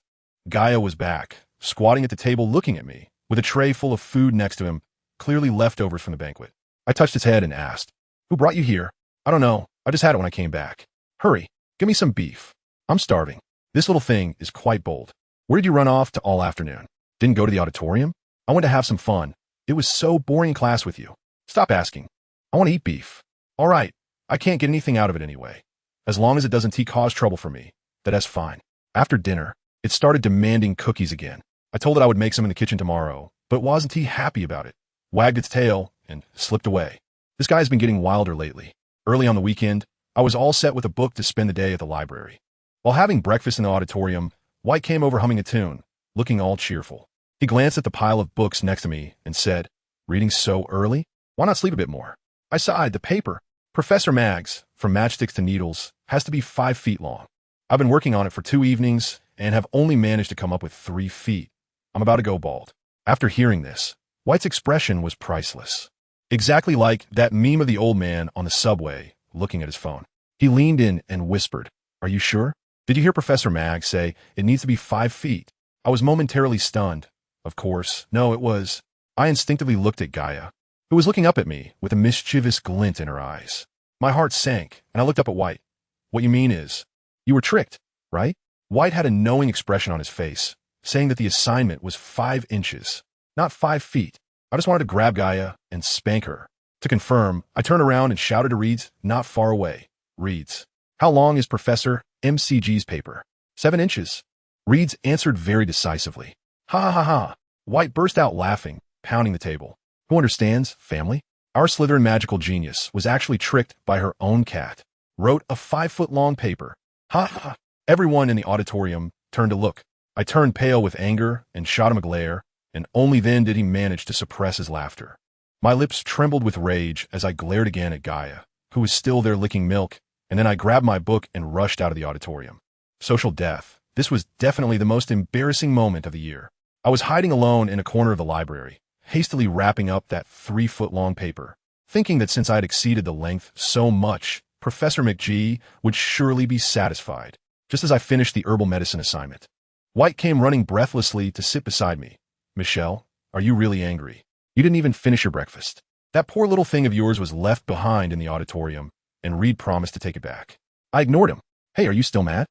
Gaia was back, squatting at the table looking at me, with a tray full of food next to him, clearly leftovers from the banquet. I touched his head and asked, "Who brought you here?" "I don't know. I just had it when I came back." "Hurry, give me some beef. I'm starving." This little thing is quite bold. "Where did you run off to all afternoon? Didn't go to the auditorium?" "I went to have some fun. It was so boring in class with you." "Stop asking. I want to eat beef." "All right, I can't get anything out of it anyway. As long as it doesn't cause trouble for me, that's fine." After dinner, it started demanding cookies again. I told it I would make some in the kitchen tomorrow, but wasn't he happy about it? Wagged its tail and slipped away. This guy's been getting wilder lately. Early on the weekend, I was all set with a book to spend the day at the library. While having breakfast in the auditorium, White came over humming a tune, looking all cheerful. He glanced at the pile of books next to me and said, "Reading so early? Why not sleep a bit more?" I sighed. The paper, Professor Mag's, From Matchsticks to Needles, has to be 5 feet long. I've been working on it for 2 evenings and have only managed to come up with 3 feet. I'm about to go bald. After hearing this, White's expression was priceless. Exactly like that meme of the old man on the subway looking at his phone. He leaned in and whispered, "Are you sure? Did you hear Professor Mag say it needs to be 5 feet?" I was momentarily stunned, Of course. No, it was. I instinctively looked at Gaia, who was looking up at me with a mischievous glint in her eyes. My heart sank, and I looked up at White. What you mean is, you were tricked, right? White had a knowing expression on his face, saying that the assignment was 5 inches, not 5 feet. I just wanted to grab Gaia and spank her. To confirm, I turned around and shouted to Reeds, not far away. Reeds, how long is Professor MCG's paper? 7 inches. Reeds answered very decisively. Ha ha ha ha. White burst out laughing, pounding the table. Who understands, family? Our Slytherin magical genius was actually tricked by her own cat. Wrote a 5-foot-long paper. Ha ha. Everyone in the auditorium turned to look. I turned pale with anger and shot him a glare, and only then did he manage to suppress his laughter. My lips trembled with rage as I glared again at Gaia, who was still there licking milk, and then I grabbed my book and rushed out of the auditorium. Social death. This was definitely the most embarrassing moment of the year. I was hiding alone in a corner of the library, hastily wrapping up that 3-foot-long paper, thinking that since I had exceeded the length so much, Professor McGee would surely be satisfied, just as I finished the herbal medicine assignment. White came running breathlessly to sit beside me. Michelle, are you really angry? You didn't even finish your breakfast. That poor little thing of yours was left behind in the auditorium, and Reed promised to take it back. I ignored him. Hey, are you still mad?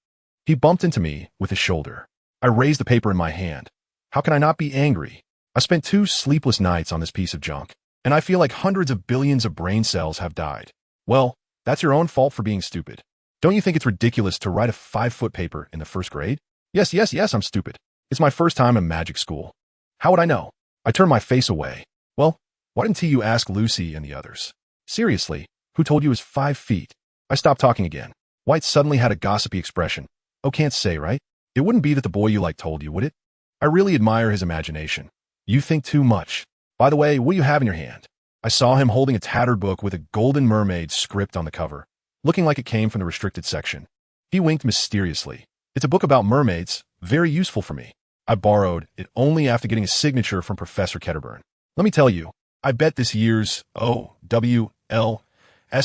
He bumped into me with his shoulder. I raised the paper in my hand. How can I not be angry? I spent 2 sleepless nights on this piece of junk, and I feel like hundreds of billions of brain cells have died. Well, that's your own fault for being stupid. Don't you think it's ridiculous to write a 5-foot paper in the 1st grade? Yes, I'm stupid. It's my first time in magic school. How would I know? I turned my face away. Well, why didn't you ask Lucy and the others? Seriously, who told you it was 5 feet? I stopped talking again. White suddenly had a gossipy expression. Oh, can't say, right? It wouldn't be that the boy you like told you, would it? I really admire his imagination. You think too much. By the way, what do you have in your hand? I saw him holding a tattered book with a golden mermaid script on the cover, looking like it came from the restricted section. He winked mysteriously. It's a book about mermaids, very useful for me. I borrowed it only after getting a signature from Professor Ketterburn. Let me tell you, I bet this year's OWLS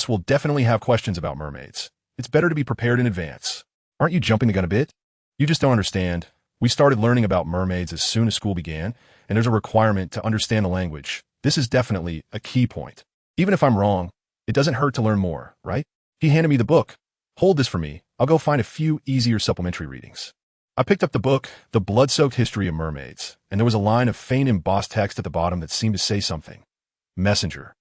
will definitely have questions about mermaids. It's better to be prepared in advance. Aren't you jumping the gun a bit? You just don't understand. We started learning about mermaids as soon as school began, and there's a requirement to understand the language. This is definitely a key point. Even if I'm wrong, it doesn't hurt to learn more, right? He handed me the book. Hold this for me. I'll go find a few easier supplementary readings. I picked up the book, The Blood-Soaked History of Mermaids, and there was a line of faint embossed text at the bottom that seemed to say something. Messenger.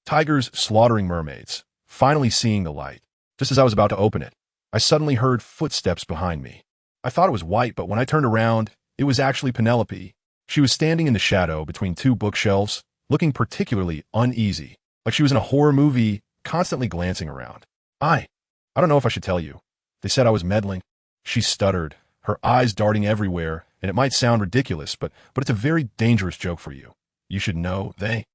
Tigers slaughtering mermaids, finally seeing the light. Just as I was about to open it, I suddenly heard footsteps behind me. I thought it was White, but when I turned around, it was actually Penelope. She was standing in the shadow between 2 bookshelves, looking particularly uneasy, like she was in a horror movie, constantly glancing around. I don't know if I should tell you. They said I was meddling. She stuttered, her eyes darting everywhere, and it might sound ridiculous, but it's a very dangerous joke for you. You should know they.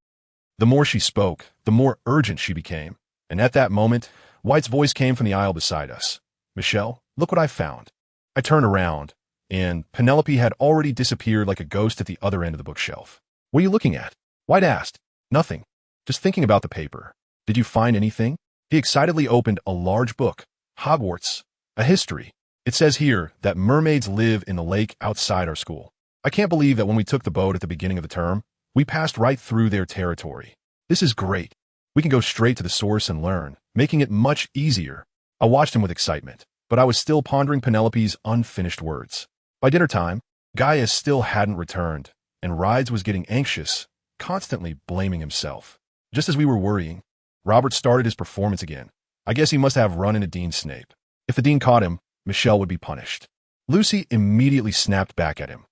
The more she spoke, the more urgent she became, and at that moment, White's voice came from the aisle beside us. Michelle, look what I found. I turned around, and Penelope had already disappeared like a ghost at the other end of the bookshelf. What are you looking at? White asked. Nothing. Just thinking about the paper. Did you find anything? He excitedly opened a large book. Hogwarts. A history. It says here that mermaids live in the lake outside our school. I can't believe that when we took the boat at the beginning of the term, we passed right through their territory. This is great. We can go straight to the source and learn, making it much easier. I watched him with excitement, but I was still pondering Penelope's unfinished words. By dinner time, Gaia still hadn't returned, and Rides was getting anxious, constantly blaming himself. Just as we were worrying, Robert started his performance again. I guess he must have run into Dean Snape. If the Dean caught him, Michelle would be punished. Lucy immediately snapped back at him.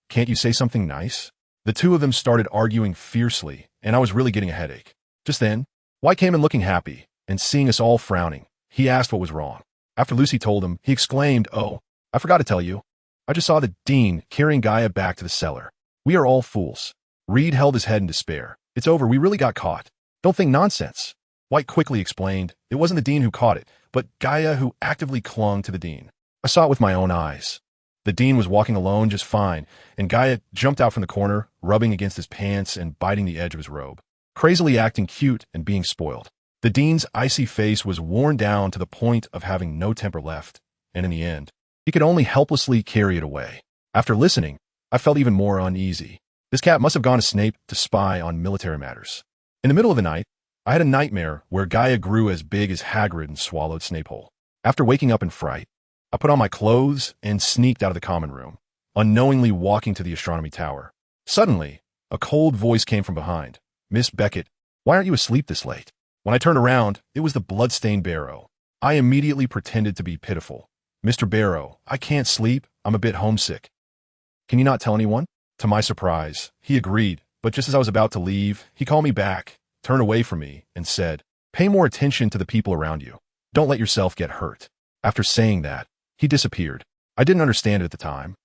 Can't you say something nice? The two of them started arguing fiercely, and I was really getting a headache. Just then, White came in looking happy, and seeing us all frowning, he asked what was wrong. After Lucy told him, he exclaimed, Oh, I forgot to tell you. I just saw the Dean carrying Gaia back to the cellar. We are all fools. Reed held his head in despair. It's over, we really got caught. Don't think nonsense. White quickly explained, it wasn't the Dean who caught it, but Gaia who actively clung to the Dean. I saw it with my own eyes. The Dean was walking alone just fine, and Gaia jumped out from the corner, rubbing against his pants and biting the edge of his robe, crazily acting cute and being spoiled. The Dean's icy face was worn down to the point of having no temper left, and in the end, he could only helplessly carry it away. After listening, I I felt even more uneasy. This cat must have gone to Snape to spy on military matters. In the middle of the night, I had a nightmare where Gaia grew as big as Hagrid and swallowed Snape whole. After waking up in fright, I put on my clothes and sneaked out of the common room, unknowingly walking to the astronomy tower. Suddenly, a cold voice came from behind. "Miss Beckett, why aren't you asleep this late?" When I turned around, it was the bloodstained Barrow. I immediately pretended to be pitiful. "Mr. Barrow, I can't sleep. I'm a bit homesick. Can you not tell anyone?" To my surprise, he agreed, but just as I was about to leave, he called me back, turned away from me, and said, "Pay more attention to the people around you. Don't let yourself get hurt." After saying that, he disappeared. I didn't understand it at the time,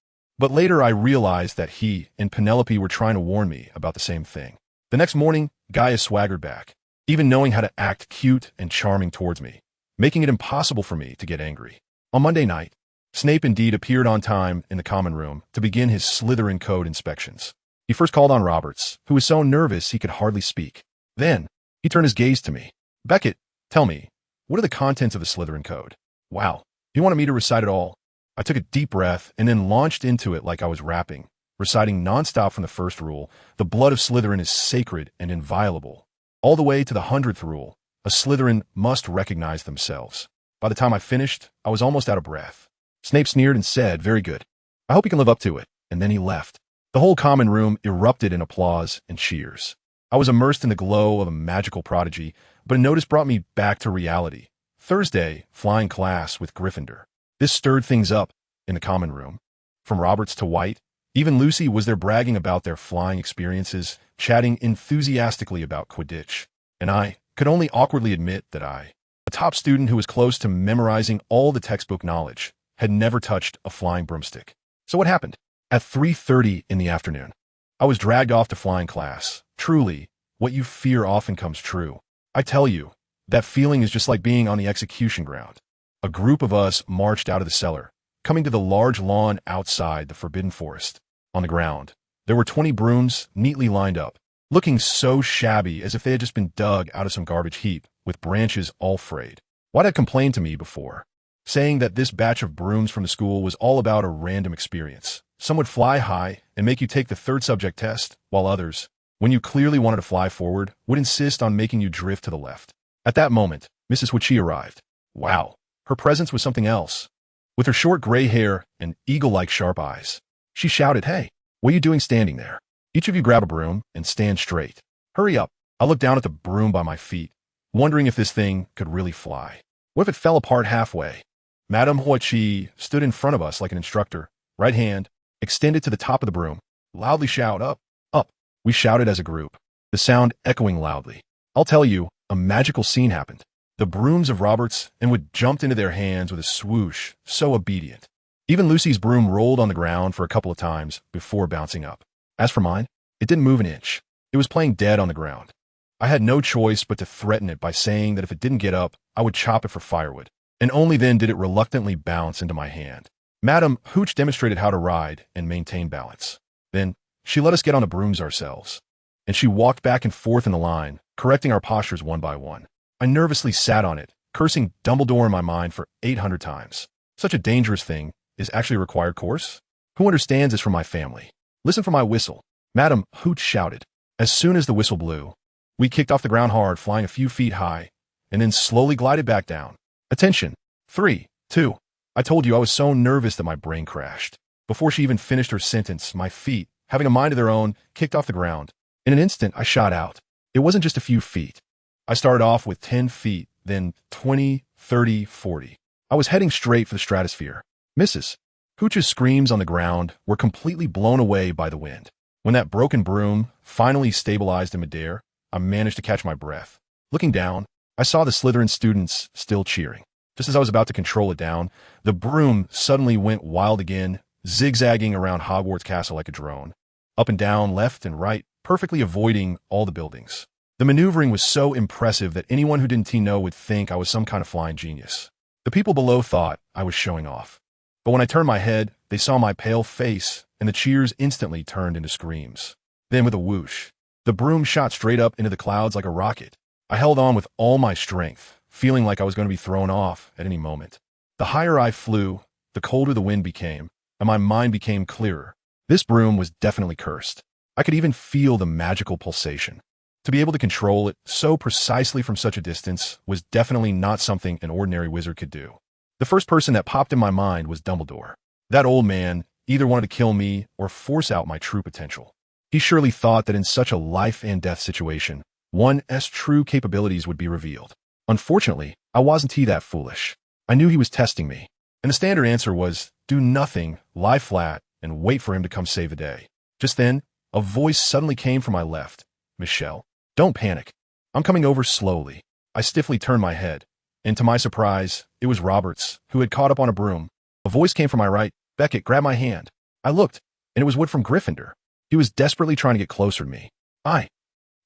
but later I realized that he and Penelope were trying to warn me about the same thing. The next morning, Gaia swaggered back, even knowing how to act cute and charming towards me, making it impossible for me to get angry. On Monday night, Snape indeed appeared on time in the common room to begin his Slytherin Code inspections. He first called on Roberts, who was so nervous he could hardly speak. Then, he turned his gaze to me. "Beckett, tell me, what are the contents of the Slytherin Code?" Wow, he wanted me to recite it all. I took a deep breath and then launched into it like I was rapping, reciting nonstop from the first rule, "The blood of Slytherin is sacred and inviolable," all the way to the 100th rule, "A Slytherin must recognize themselves." By the time I finished, I was almost out of breath. Snape sneered and said, "Very good. I hope you can live up to it," and then he left. The whole common room erupted in applause and cheers. I was immersed in the glow of a magical prodigy, but a notice brought me back to reality. Thursday, flying class with Gryffindor. This stirred things up in the common room. From Roberts to White, even Lucy was there bragging about their flying experiences, chatting enthusiastically about Quidditch. And I could only awkwardly admit that I, a top student who was close to memorizing all the textbook knowledge, had never touched a flying broomstick. So what happened? At 3:30 in the afternoon, I was dragged off to flying class. Truly, what you fear often comes true. I tell you, that feeling is just like being on the execution ground. A group of us marched out of the cellar, coming to the large lawn outside the Forbidden Forest. On the ground, there were 20 brooms neatly lined up, looking so shabby as if they had just been dug out of some garbage heap, with branches all frayed. White had complained to me before, saying that this batch of brooms from the school was all about a random experience. Some would fly high and make you take the third subject test, while others, when you clearly wanted to fly forward, would insist on making you drift to the left. At that moment, Mrs. Witchy arrived. Wow, her presence was something else. With her short gray hair and eagle-like sharp eyes, she shouted, "Hey, what are you doing standing there? Each of you grab a broom and stand straight. Hurry up." I looked down at the broom by my feet, wondering if this thing could really fly. What if it fell apart halfway? Madame Huichi stood in front of us like an instructor, right hand extended to the top of the broom. "Loudly shout, up, up." We shouted as a group, the sound echoing loudly. I'll tell you, a magical scene happened. The brooms of Roberts and Wood jumped into their hands with a swoosh, so obedient. Even Lucy's broom rolled on the ground for a couple of times before bouncing up. As for mine, it didn't move an inch. It was playing dead on the ground. I had no choice but to threaten it by saying that if it didn't get up, I would chop it for firewood. And only then did it reluctantly bounce into my hand. Madame Hooch demonstrated how to ride and maintain balance. Then, she let us get on the brooms ourselves. And she walked back and forth in the line, correcting our postures one by one. I nervously sat on it, cursing Dumbledore in my mind for 800 times. Such a dangerous thing is actually a required course? Who understands this from my family? Listen for my whistle. Madame Hooch shouted. As soon as the whistle blew, we kicked off the ground hard, flying a few feet high, and then slowly glided back down. Attention. 3, 2. I told you I was so nervous that my brain crashed. Before she even finished her sentence, my feet, having a mind of their own, kicked off the ground. In an instant, I shot out. It wasn't just a few feet. I started off with 10 feet, then 20, 30, 40. I was heading straight for the stratosphere. Mrs. Hooch's screams on the ground were completely blown away by the wind. When that broken broom finally stabilized in midair, I managed to catch my breath. Looking down, I saw the Slytherin students still cheering. Just as I was about to control it down, the broom suddenly went wild again, zigzagging around Hogwarts Castle like a drone. Up and down, left and right, perfectly avoiding all the buildings. The maneuvering was so impressive that anyone who didn't know would think I was some kind of flying genius. The people below thought I was showing off. But when I turned my head, they saw my pale face, and the cheers instantly turned into screams. Then with a whoosh, the broom shot straight up into the clouds like a rocket. I held on with all my strength, feeling like I was going to be thrown off at any moment. The higher I flew, the colder the wind became, and my mind became clearer. This broom was definitely cursed. I could even feel the magical pulsation. To be able to control it so precisely from such a distance was definitely not something an ordinary wizard could do. The first person that popped in my mind was Dumbledore. That old man either wanted to kill me or force out my true potential. He surely thought that in such a life and death situation, one's true capabilities would be revealed. Unfortunately, I wasn't that foolish. I knew he was testing me, and the standard answer was, do nothing, lie flat, and wait for him to come save the day. Just then, a voice suddenly came from my left. Michelle, don't panic. I'm coming over slowly. I stiffly turned my head, and to my surprise, it was Roberts, who had caught up on a broom. A voice came from my right. Beckett, grab my hand. I looked, and it was Wood from Gryffindor. He was desperately trying to get closer to me.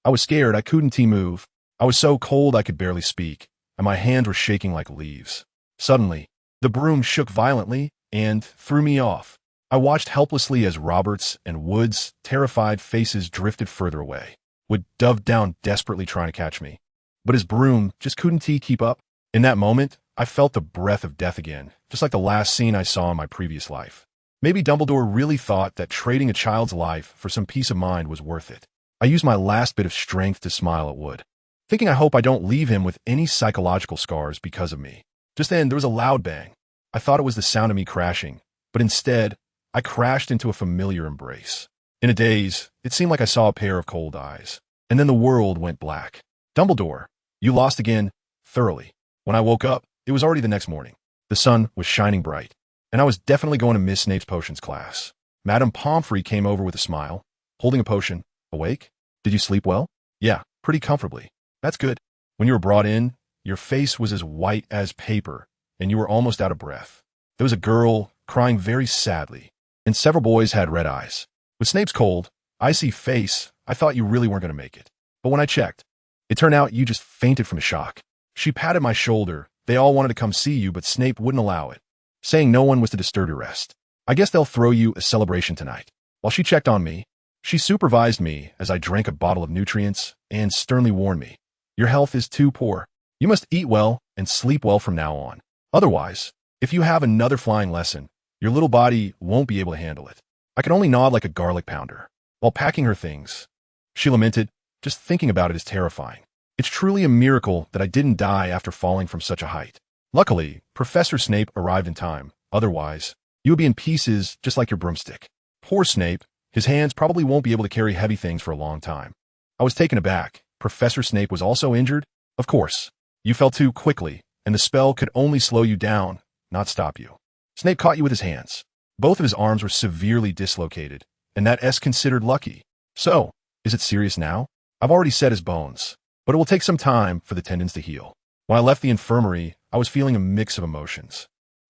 I was scared. I couldn't move. I was so cold I could barely speak, and my hands were shaking like leaves. Suddenly, the broom shook violently and threw me off. I watched helplessly as Roberts and Wood's terrified faces drifted further away. Wood dove down desperately trying to catch me, but his broom just couldn't keep up. In that moment, I felt the breath of death again, just like the last scene I saw in my previous life. Maybe Dumbledore really thought that trading a child's life for some peace of mind was worth it. I used my last bit of strength to smile at Wood, thinking I hope I don't leave him with any psychological scars because of me. Just then, there was a loud bang. I thought it was the sound of me crashing, but instead, I crashed into a familiar embrace. In a daze, it seemed like I saw a pair of cold eyes, and then the world went black. Dumbledore, you lost again, thoroughly. When I woke up, it was already the next morning. The sun was shining bright, and I was definitely going to Miss Snape's potions class. Madame Pomfrey came over with a smile, holding a potion. Awake? Did you sleep well? Yeah, pretty comfortably. That's good. When you were brought in, your face was as white as paper, and you were almost out of breath. There was a girl crying very sadly, and several boys had red eyes. With Snape's cold, icy face, I thought you really weren't going to make it. But when I checked, it turned out you just fainted from shock. She patted my shoulder. They all wanted to come see you, but Snape wouldn't allow it, saying no one was to disturb your rest. I guess they'll throw you a celebration tonight. While she checked on me, she supervised me as I drank a bottle of nutrients and sternly warned me, your health is too poor. You must eat well and sleep well from now on. Otherwise, if you have another flying lesson, your little body won't be able to handle it. I could only nod like a garlic pounder. While packing her things, she lamented, just thinking about it is terrifying. It's truly a miracle that I didn't die after falling from such a height. Luckily, Professor Snape arrived in time. Otherwise, you would be in pieces just like your broomstick. Poor Snape. His hands probably won't be able to carry heavy things for a long time. I was taken aback. Professor Snape was also injured? Of course. You fell too quickly, and the spell could only slow you down, not stop you. Snape caught you with his hands. Both of his arms were severely dislocated, and that's considered lucky. So, is it serious now? I've already set his bones, but it will take some time for the tendons to heal. When I left the infirmary, I was feeling a mix of emotions.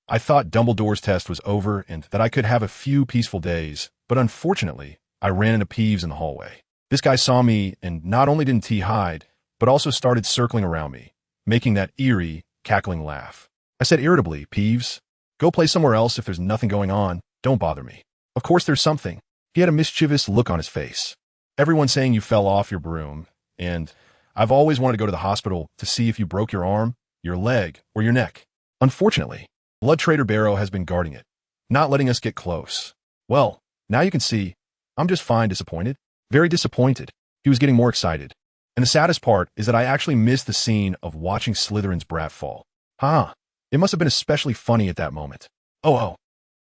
I thought Dumbledore's test was over and that I could have a few peaceful days, but unfortunately, I ran into Peeves in the hallway. This guy saw me and not only didn't he hide, but also started circling around me, making that eerie, cackling laugh. I said irritably, Peeves, go play somewhere else if there's nothing going on. Don't bother me. Of course there's something. He had a mischievous look on his face. Everyone's saying you fell off your broom, and I've always wanted to go to the hospital to see if you broke your arm, your leg, or your neck. Unfortunately, Blood Trader Barrow has been guarding it, not letting us get close. Well, now you can see, I'm just fine disappointed. Very disappointed. He was getting more excited. And the saddest part is that I actually missed the scene of watching Slytherin's brat fall. It must have been especially funny at that moment. Oh.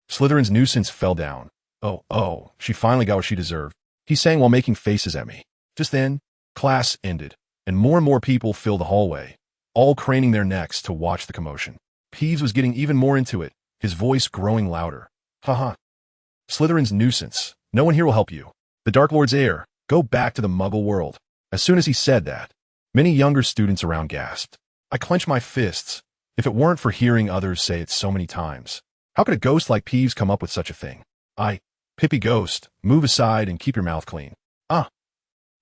Slytherin's nuisance fell down. Oh, she finally got what she deserved. He sang while making faces at me. Just then, class ended, and more people filled the hallway, all craning their necks to watch the commotion. Peeves was getting even more into it, his voice growing louder. Slytherin's nuisance. No one here will help you. The Dark Lord's heir. Go back to the Muggle world. As soon as he said that, many younger students around gasped. I clenched my fists. If it weren't for hearing others say it so many times, how could a ghost like Peeves come up with such a thing? Pippy Ghost, move aside and keep your mouth clean.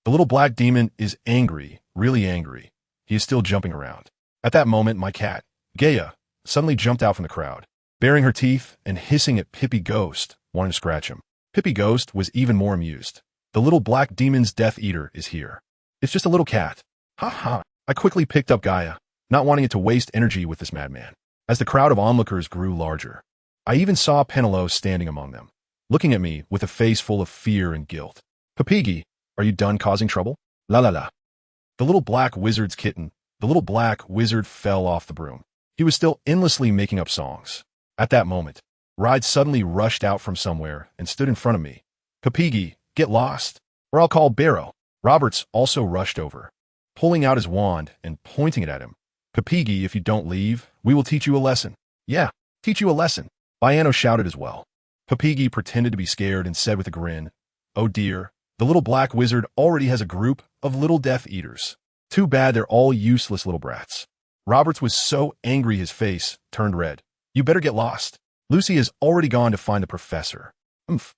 The little black demon is angry, really angry. He is still jumping around. At that moment, my cat, Gaia, suddenly jumped out from the crowd, baring her teeth and hissing at Pippy Ghost, wanting to scratch him. Pippy Ghost was even more amused. The little black demon's Death Eater is here. It's just a little cat. I quickly picked up Gaia, not wanting it to waste energy with this madman. As the crowd of onlookers grew larger, I even saw Penelope standing among them. looking at me with a face full of fear and guilt. Papigi, are you done causing trouble? La la la. The little black wizard's kitten, the little black wizard fell off the broom. He was still endlessly making up songs. At that moment, Ride suddenly rushed out from somewhere and stood in front of me. Papigi, get lost, or I'll call Barrow. Roberts also rushed over, pulling out his wand and pointing it at him. Papigi, if you don't leave, we will teach you a lesson. Yeah, teach you a lesson. Biano shouted as well. Papigi pretended to be scared and said with a grin, oh dear, the little black wizard already has a group of little Death Eaters. Too bad they're all useless little brats. Roberts was so angry his face turned red. You better get lost. Lucy has already gone to find the professor. Oomph.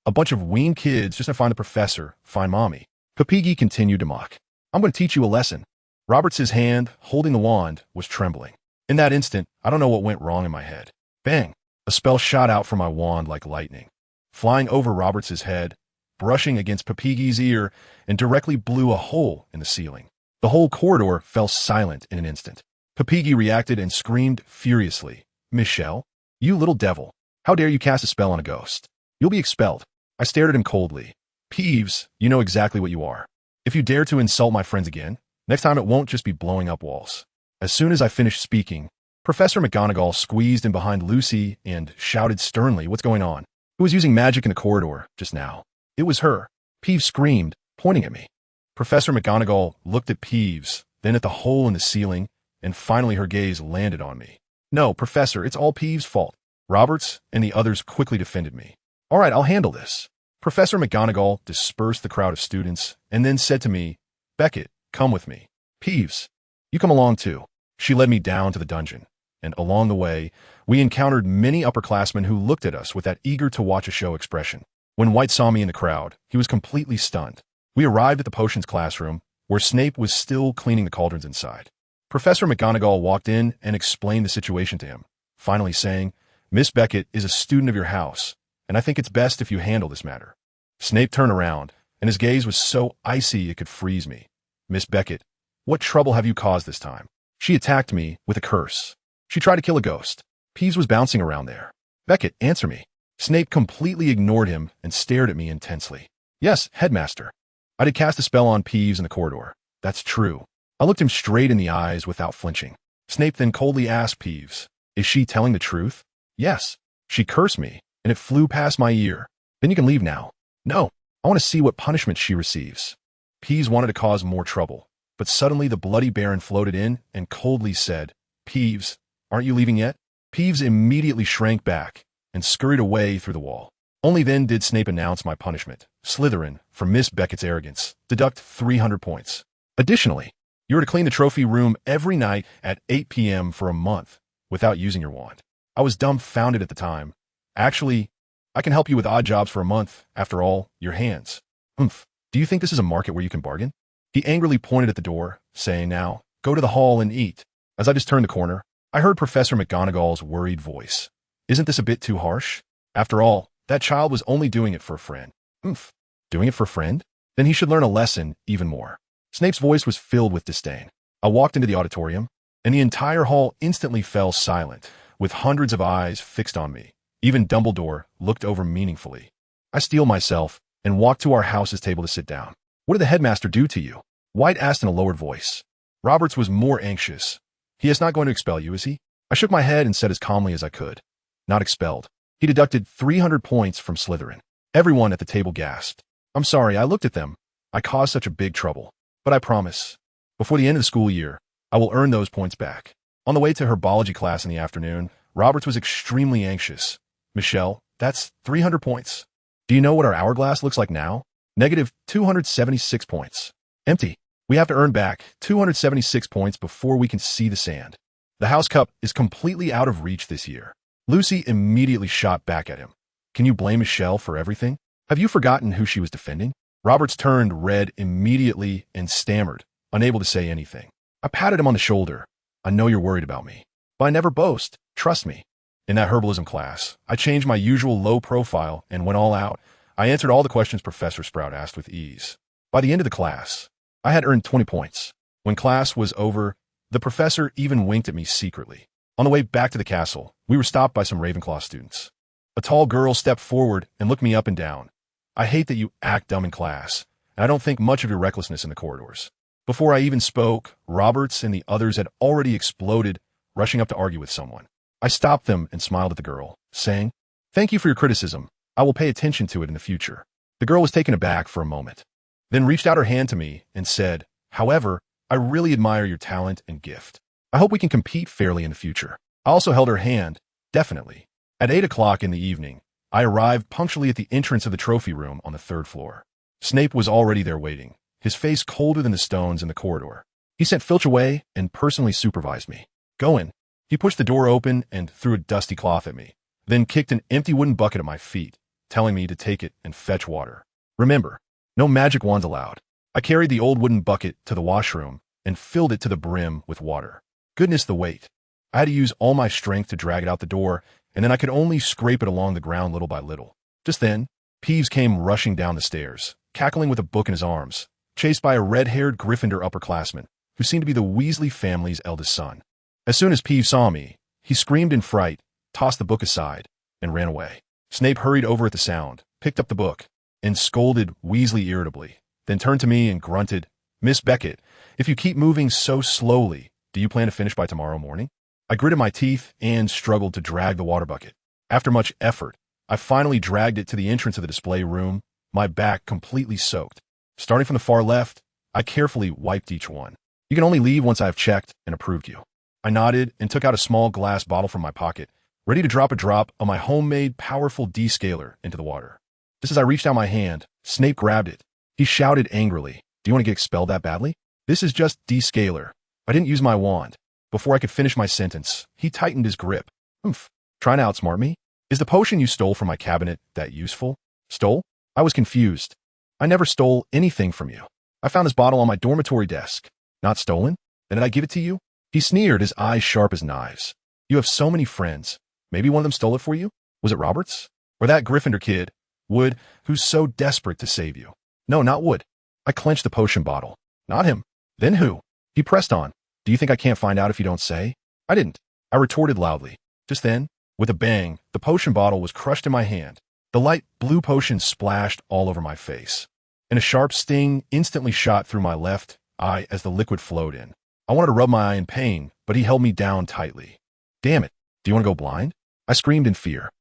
A bunch of wean kids just to find the professor, find mommy. Papigi continued to mock. I'm going to teach you a lesson. Roberts' hand, holding the wand, was trembling. In that instant, I don't know what went wrong in my head. Bang! A spell shot out from my wand like lightning, flying over Roberts' head, brushing against Papigi's ear, and directly blew a hole in the ceiling. The whole corridor fell silent in an instant. Papigi reacted and screamed furiously. Michelle, you little devil, how dare you cast a spell on a ghost? You'll be expelled. I stared at him coldly. Peeves, you know exactly what you are. If you dare to insult my friends again, next time it won't just be blowing up walls. As soon as I finished speaking, Professor McGonagall squeezed in behind Lucy and shouted sternly, what's going on? Who was using magic in the corridor just now? It was her. Peeves screamed, pointing at me. Professor McGonagall looked at Peeves, then at the hole in the ceiling, and finally her gaze landed on me. No, Professor, it's all Peeves' fault. Roberts and the others quickly defended me. All right, I'll handle this. Professor McGonagall dispersed the crowd of students and then said to me, Beckett, come with me. Peeves, you come along too. She led me down to the dungeon, and along the way, we encountered many upperclassmen who looked at us with that eager-to-watch-a-show expression. When White saw me in the crowd, he was completely stunned. We arrived at the potions classroom, where Snape was still cleaning the cauldrons inside. Professor McGonagall walked in and explained the situation to him, finally saying, Miss Beckett is a student of your house, and I think it's best if you handle this matter. Snape turned around, and his gaze was so icy it could freeze me. Miss Beckett, what trouble have you caused this time? She attacked me with a curse. She tried to kill a ghost. Peeves was bouncing around there. Beckett, answer me. Snape completely ignored him and stared at me intensely. Yes, Headmaster. I did cast a spell on Peeves in the corridor. That's true. I looked him straight in the eyes without flinching. Snape then coldly asked Peeves, is she telling the truth? Yes. She cursed me, and it flew past my ear. Then you can leave now. No, I want to see what punishment she receives. Peeves wanted to cause more trouble, but suddenly the bloody Baron floated in and coldly said, Peeves, aren't you leaving yet? Peeves immediately shrank back and scurried away through the wall. Only then did Snape announce my punishment. Slytherin, for Miss Beckett's arrogance, deduct 300 points. Additionally, you are to clean the trophy room every night at 8 p.m. for a month without using your wand. I was dumbfounded at the time. Actually, I can help you with odd jobs for a month. After all, your hands. Oomph. Do you think this is a market where you can bargain? He angrily pointed at the door, saying, now, go to the hall and eat. As I just turned the corner, I heard Professor McGonagall's worried voice. Isn't this a bit too harsh? After all, that child was only doing it for a friend. Oomph. Doing it for a friend? Then he should learn a lesson even more. Snape's voice was filled with disdain. I walked into the auditorium, and the entire hall instantly fell silent, with hundreds of eyes fixed on me. Even Dumbledore looked over meaningfully. I steeled myself and walked to our house's table to sit down. What did the headmaster do to you? White asked in a lowered voice. Roberts was more anxious. He is not going to expel you, is he? I shook my head and said as calmly as I could. Not expelled. He deducted 300 points from Slytherin. Everyone at the table gasped. I'm sorry, I looked at them. I caused such a big trouble. But I promise, before the end of the school year, I will earn those points back. On the way to herbology class in the afternoon, Roberts was extremely anxious. Michelle, that's 300 points. Do you know what our hourglass looks like now? Negative 276 points. Empty. We have to earn back 276 points before we can see the sand. The house cup is completely out of reach this year. Lucy immediately shot back at him. Can you blame Michelle for everything? Have you forgotten who she was defending? Roberts turned red immediately and stammered, unable to say anything. I patted him on the shoulder. I know you're worried about me, but I never boast. Trust me. In that herbalism class, I changed my usual low profile and went all out. I answered all the questions Professor Sprout asked with ease. By the end of the class, I had earned 20 points. When class was over, the professor even winked at me secretly. On the way back to the castle, we were stopped by some Ravenclaw students. A tall girl stepped forward and looked me up and down. I hate that you act dumb in class, and I don't think much of your recklessness in the corridors. Before I even spoke, Roberts and the others had already exploded, rushing up to argue with someone. I stopped them and smiled at the girl, saying, "Thank you for your criticism. I will pay attention to it in the future." The girl was taken aback for a moment, then reached out her hand to me and said, "However, I really admire your talent and gift. I hope we can compete fairly in the future." I also held her hand, definitely. At 8 o'clock in the evening, I arrived punctually at the entrance of the trophy room on the 3rd floor. Snape was already there waiting, his face colder than the stones in the corridor. He sent Filch away and personally supervised me. "Go in." He pushed the door open and threw a dusty cloth at me, then kicked an empty wooden bucket at my feet, telling me to take it and fetch water. Remember, no magic wands allowed. I carried the old wooden bucket to the washroom and filled it to the brim with water. Goodness, the weight. I had to use all my strength to drag it out the door, and then I could only scrape it along the ground little by little. Just then, Peeves came rushing down the stairs, cackling with a book in his arms, chased by a red-haired Gryffindor upperclassman, who seemed to be the Weasley family's eldest son. As soon as Peeves saw me, he screamed in fright, tossed the book aside, and ran away. Snape hurried over at the sound, picked up the book, and scolded Weasley irritably, then turned to me and grunted, "Miss Beckett, if you keep moving so slowly, do you plan to finish by tomorrow morning?" I gritted my teeth and struggled to drag the water bucket. After much effort, I finally dragged it to the entrance of the display room, my back completely soaked. Starting from the far left, I carefully wiped each one. "You can only leave once I have checked and approved you." I nodded and took out a small glass bottle from my pocket, ready to drop a drop of my homemade powerful descaler into the water. Just as I reached out my hand, Snape grabbed it. He shouted angrily, "Do you want to get expelled that badly? This is just descaler. I didn't use my wand." Before I could finish my sentence, he tightened his grip. "Humph, trying to outsmart me? Is the potion you stole from my cabinet that useful?" "Stole?" I was confused. "I never stole anything from you. I found this bottle on my dormitory desk." "Not stolen? Then did I give it to you?" He sneered, his eyes sharp as knives. "You have so many friends. Maybe one of them stole it for you? Was it Roberts? Or that Gryffindor kid, Wood, who's so desperate to save you?" "No, not Wood." I clenched the potion bottle. "Not him. Then who?" He pressed on. "Do you think I can't find out if you don't say?" "I didn't," I retorted loudly. Just then, with a bang, the potion bottle was crushed in my hand. The light blue potion splashed all over my face, and a sharp sting instantly shot through my left eye as the liquid flowed in. I wanted to rub my eye in pain, but he held me down tightly. "Damn it, do you want to go blind?" I screamed in fear.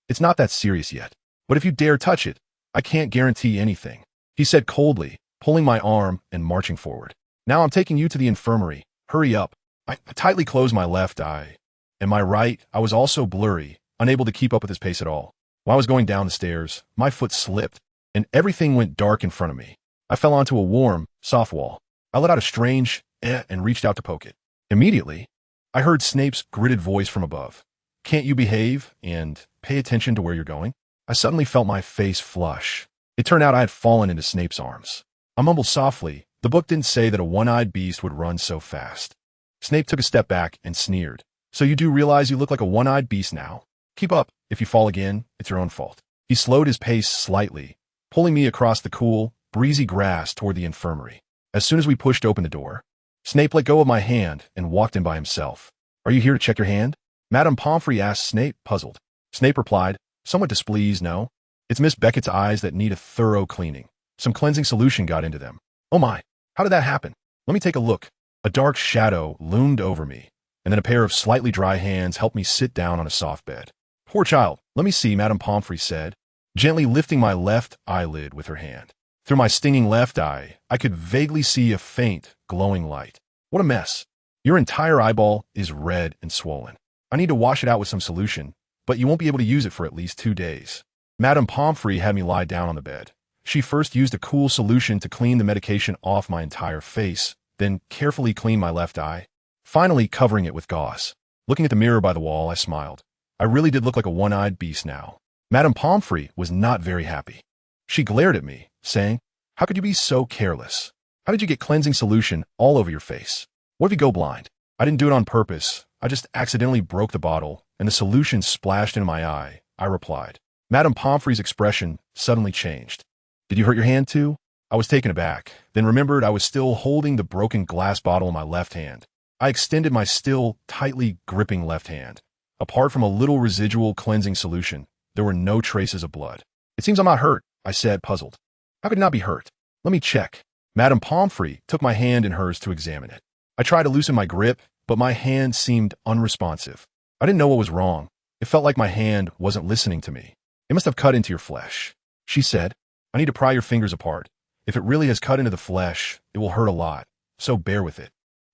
It's not that serious yet. But if you dare touch it, I can't guarantee anything," he said coldly, pulling my arm and marching forward. "Now I'm taking you to the infirmary. Hurry up." I tightly closed my left eye, and my right I was also blurry, unable to keep up with his pace at all. While I was going down the stairs, my foot slipped, and everything went dark in front of me. I fell onto a warm, soft wall. I let out a strange and reached out to poke it. Immediately, I heard Snape's gritted voice from above. "Can't you behave and pay attention to where you're going?" I suddenly felt my face flush. It turned out I had fallen into Snape's arms. I mumbled softly. The book didn't say that a one-eyed beast would run so fast. Snape took a step back and sneered. "So you do realize you look like a one-eyed beast now? Keep up. If you fall again, it's your own fault." He slowed his pace slightly, pulling me across the cool, breezy grass toward the infirmary. As soon as we pushed open the door, Snape let go of my hand and walked in by himself. "Are you here to check your hand?" Madame Pomfrey asked Snape, puzzled. Snape replied, somewhat displeased, "No. It's Miss Beckett's eyes that need a thorough cleaning. Some cleansing solution got into them." "Oh my, how did that happen? Let me take a look." A dark shadow loomed over me, and then a pair of slightly dry hands helped me sit down on a soft bed. "Poor child, let me see," Madame Pomfrey said, gently lifting my left eyelid with her hand. Through my stinging left eye, I could vaguely see a faint, glowing light. "What a mess. Your entire eyeball is red and swollen. I need to wash it out with some solution, but you won't be able to use it for at least 2 days." Madame Pomfrey had me lie down on the bed. She first used a cool solution to clean the medication off my entire face, then carefully cleaned my left eye, finally covering it with gauze. Looking at the mirror by the wall, I smiled. I really did look like a one-eyed beast now. Madame Pomfrey was not very happy. She glared at me, saying, "How could you be so careless? How did you get cleansing solution all over your face? What if you go blind?" "I didn't do it on purpose. I just accidentally broke the bottle, and the solution splashed into my eye," I replied. Madame Pomfrey's expression suddenly changed. "Did you hurt your hand too?" I was taken aback, then remembered I was still holding the broken glass bottle in my left hand. I extended my still tightly gripping left hand. Apart from a little residual cleansing solution, there were no traces of blood. It seems I'm not hurt, I said, puzzled. How could it not be hurt? Let me check. Madame Pomfrey took my hand in hers to examine it. I tried to loosen my grip, but my hand seemed unresponsive. I didn't know what was wrong. It felt like my hand wasn't listening to me. It must have cut into your flesh, she said. I need to pry your fingers apart. If it really has cut into the flesh, it will hurt a lot, so bear with it.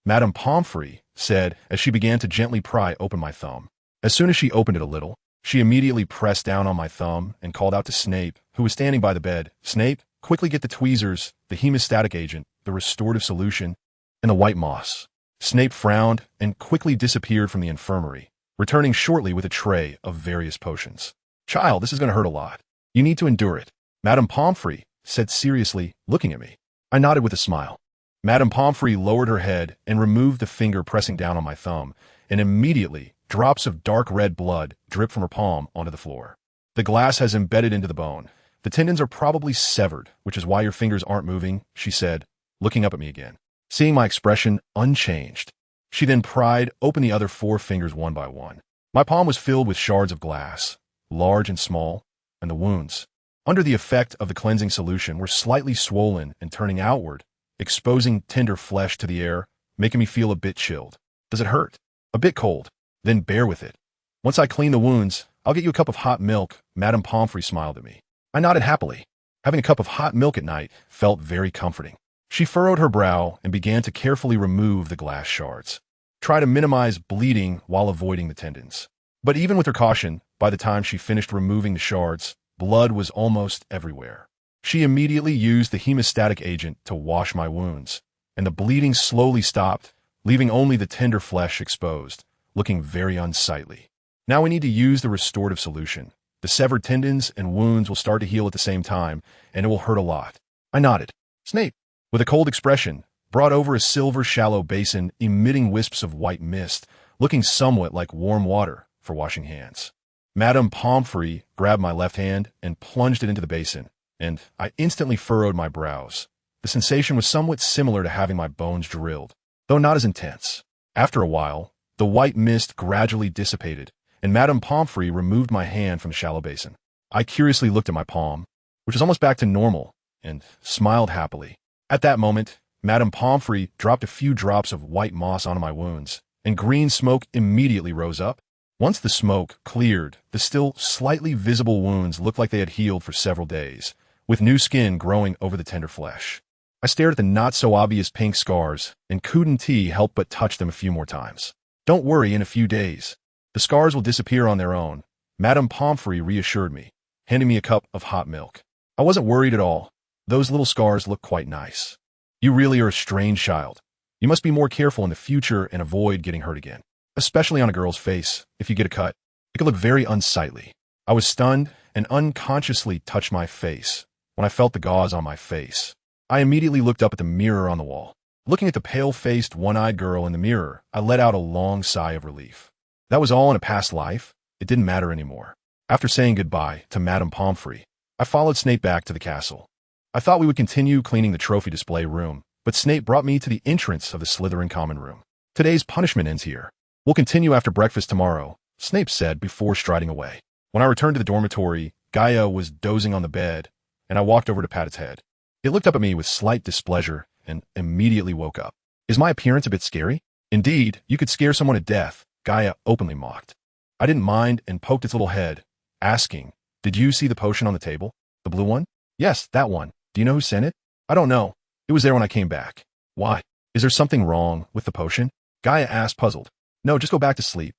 Madame Pomfrey said as she began to gently pry open my thumb. As soon as she opened it a little, she immediately pressed down on my thumb and called out to Snape, who was standing by the bed. Snape, quickly get the tweezers, the hemostatic agent, the restorative solution, and the white moss. Snape frowned and quickly disappeared from the infirmary, returning shortly with a tray of various potions. Child, this is going to hurt a lot. You need to endure it, Madame Pomfrey said seriously, looking at me. I nodded with a smile. Madame Pomfrey lowered her head and removed the finger pressing down on my thumb, and immediately drops of dark red blood dripped from her palm onto the floor. The glass has embedded into the bone. The tendons are probably severed, which is why your fingers aren't moving, she said, looking up at me again. Seeing my expression unchanged, she then pried open the other 4 fingers one by one. My palm was filled with shards of glass, large and small, and the wounds, under the effect of the cleansing solution, were slightly swollen and turning outward, exposing tender flesh to the air, making me feel a bit chilled. Does it hurt? A bit cold. Then bear with it. Once I clean the wounds, I'll get you a cup of hot milk, Madame Pomfrey smiled at me. I nodded happily. Having a cup of hot milk at night felt very comforting. She furrowed her brow and began to carefully remove the glass shards. Try to minimize bleeding while avoiding the tendons. But even with her caution, by the time she finished removing the shards, blood was almost everywhere. She immediately used the hemostatic agent to wash my wounds, and the bleeding slowly stopped, leaving only the tender flesh exposed, looking very unsightly. Now we need to use the restorative solution. The severed tendons and wounds will start to heal at the same time, and it will hurt a lot. I nodded. Snape, with a cold expression, brought over a silver shallow basin emitting wisps of white mist, looking somewhat like warm water for washing hands. Madame Pomfrey grabbed my left hand and plunged it into the basin, and I instantly furrowed my brows. The sensation was somewhat similar to having my bones drilled, though not as intense. After a while, the white mist gradually dissipated, and Madame Pomfrey removed my hand from the shallow basin. I curiously looked at my palm, which was almost back to normal, and smiled happily. At that moment, Madame Pomfrey dropped a few drops of white moss onto my wounds, and green smoke immediately rose up. Once the smoke cleared, the still slightly visible wounds looked like they had healed for several days, with new skin growing over the tender flesh. I stared at the not-so-obvious pink scars, and couldn't help but touch them a few more times. Don't worry, in a few days, the scars will disappear on their own, Madame Pomfrey reassured me, handing me a cup of hot milk. I wasn't worried at all. Those little scars look quite nice. You really are a strange child. You must be more careful in the future and avoid getting hurt again, especially on a girl's face. If you get a cut, it could look very unsightly. I was stunned and unconsciously touched my face when I felt the gauze on my face. I immediately looked up at the mirror on the wall. Looking at the pale-faced, one-eyed girl in the mirror, I let out a long sigh of relief. That was all in a past life. It didn't matter anymore. After saying goodbye to Madame Pomfrey, I followed Snape back to the castle. I thought we would continue cleaning the trophy display room, but Snape brought me to the entrance of the Slytherin common room. Today's punishment ends here. We'll continue after breakfast tomorrow, Snape said before striding away. When I returned to the dormitory, Gaia was dozing on the bed, and I walked over to pat its head. It looked up at me with slight displeasure and immediately woke up. Is my appearance a bit scary? Indeed, you could scare someone to death, Gaia openly mocked. I didn't mind and poked its little head, asking, Did you see the potion on the table? The blue one? Yes, that one. Do you know who sent it? I don't know. It was there when I came back. Why? Is there something wrong with the potion? Gaia asked, puzzled. No, just go back to sleep.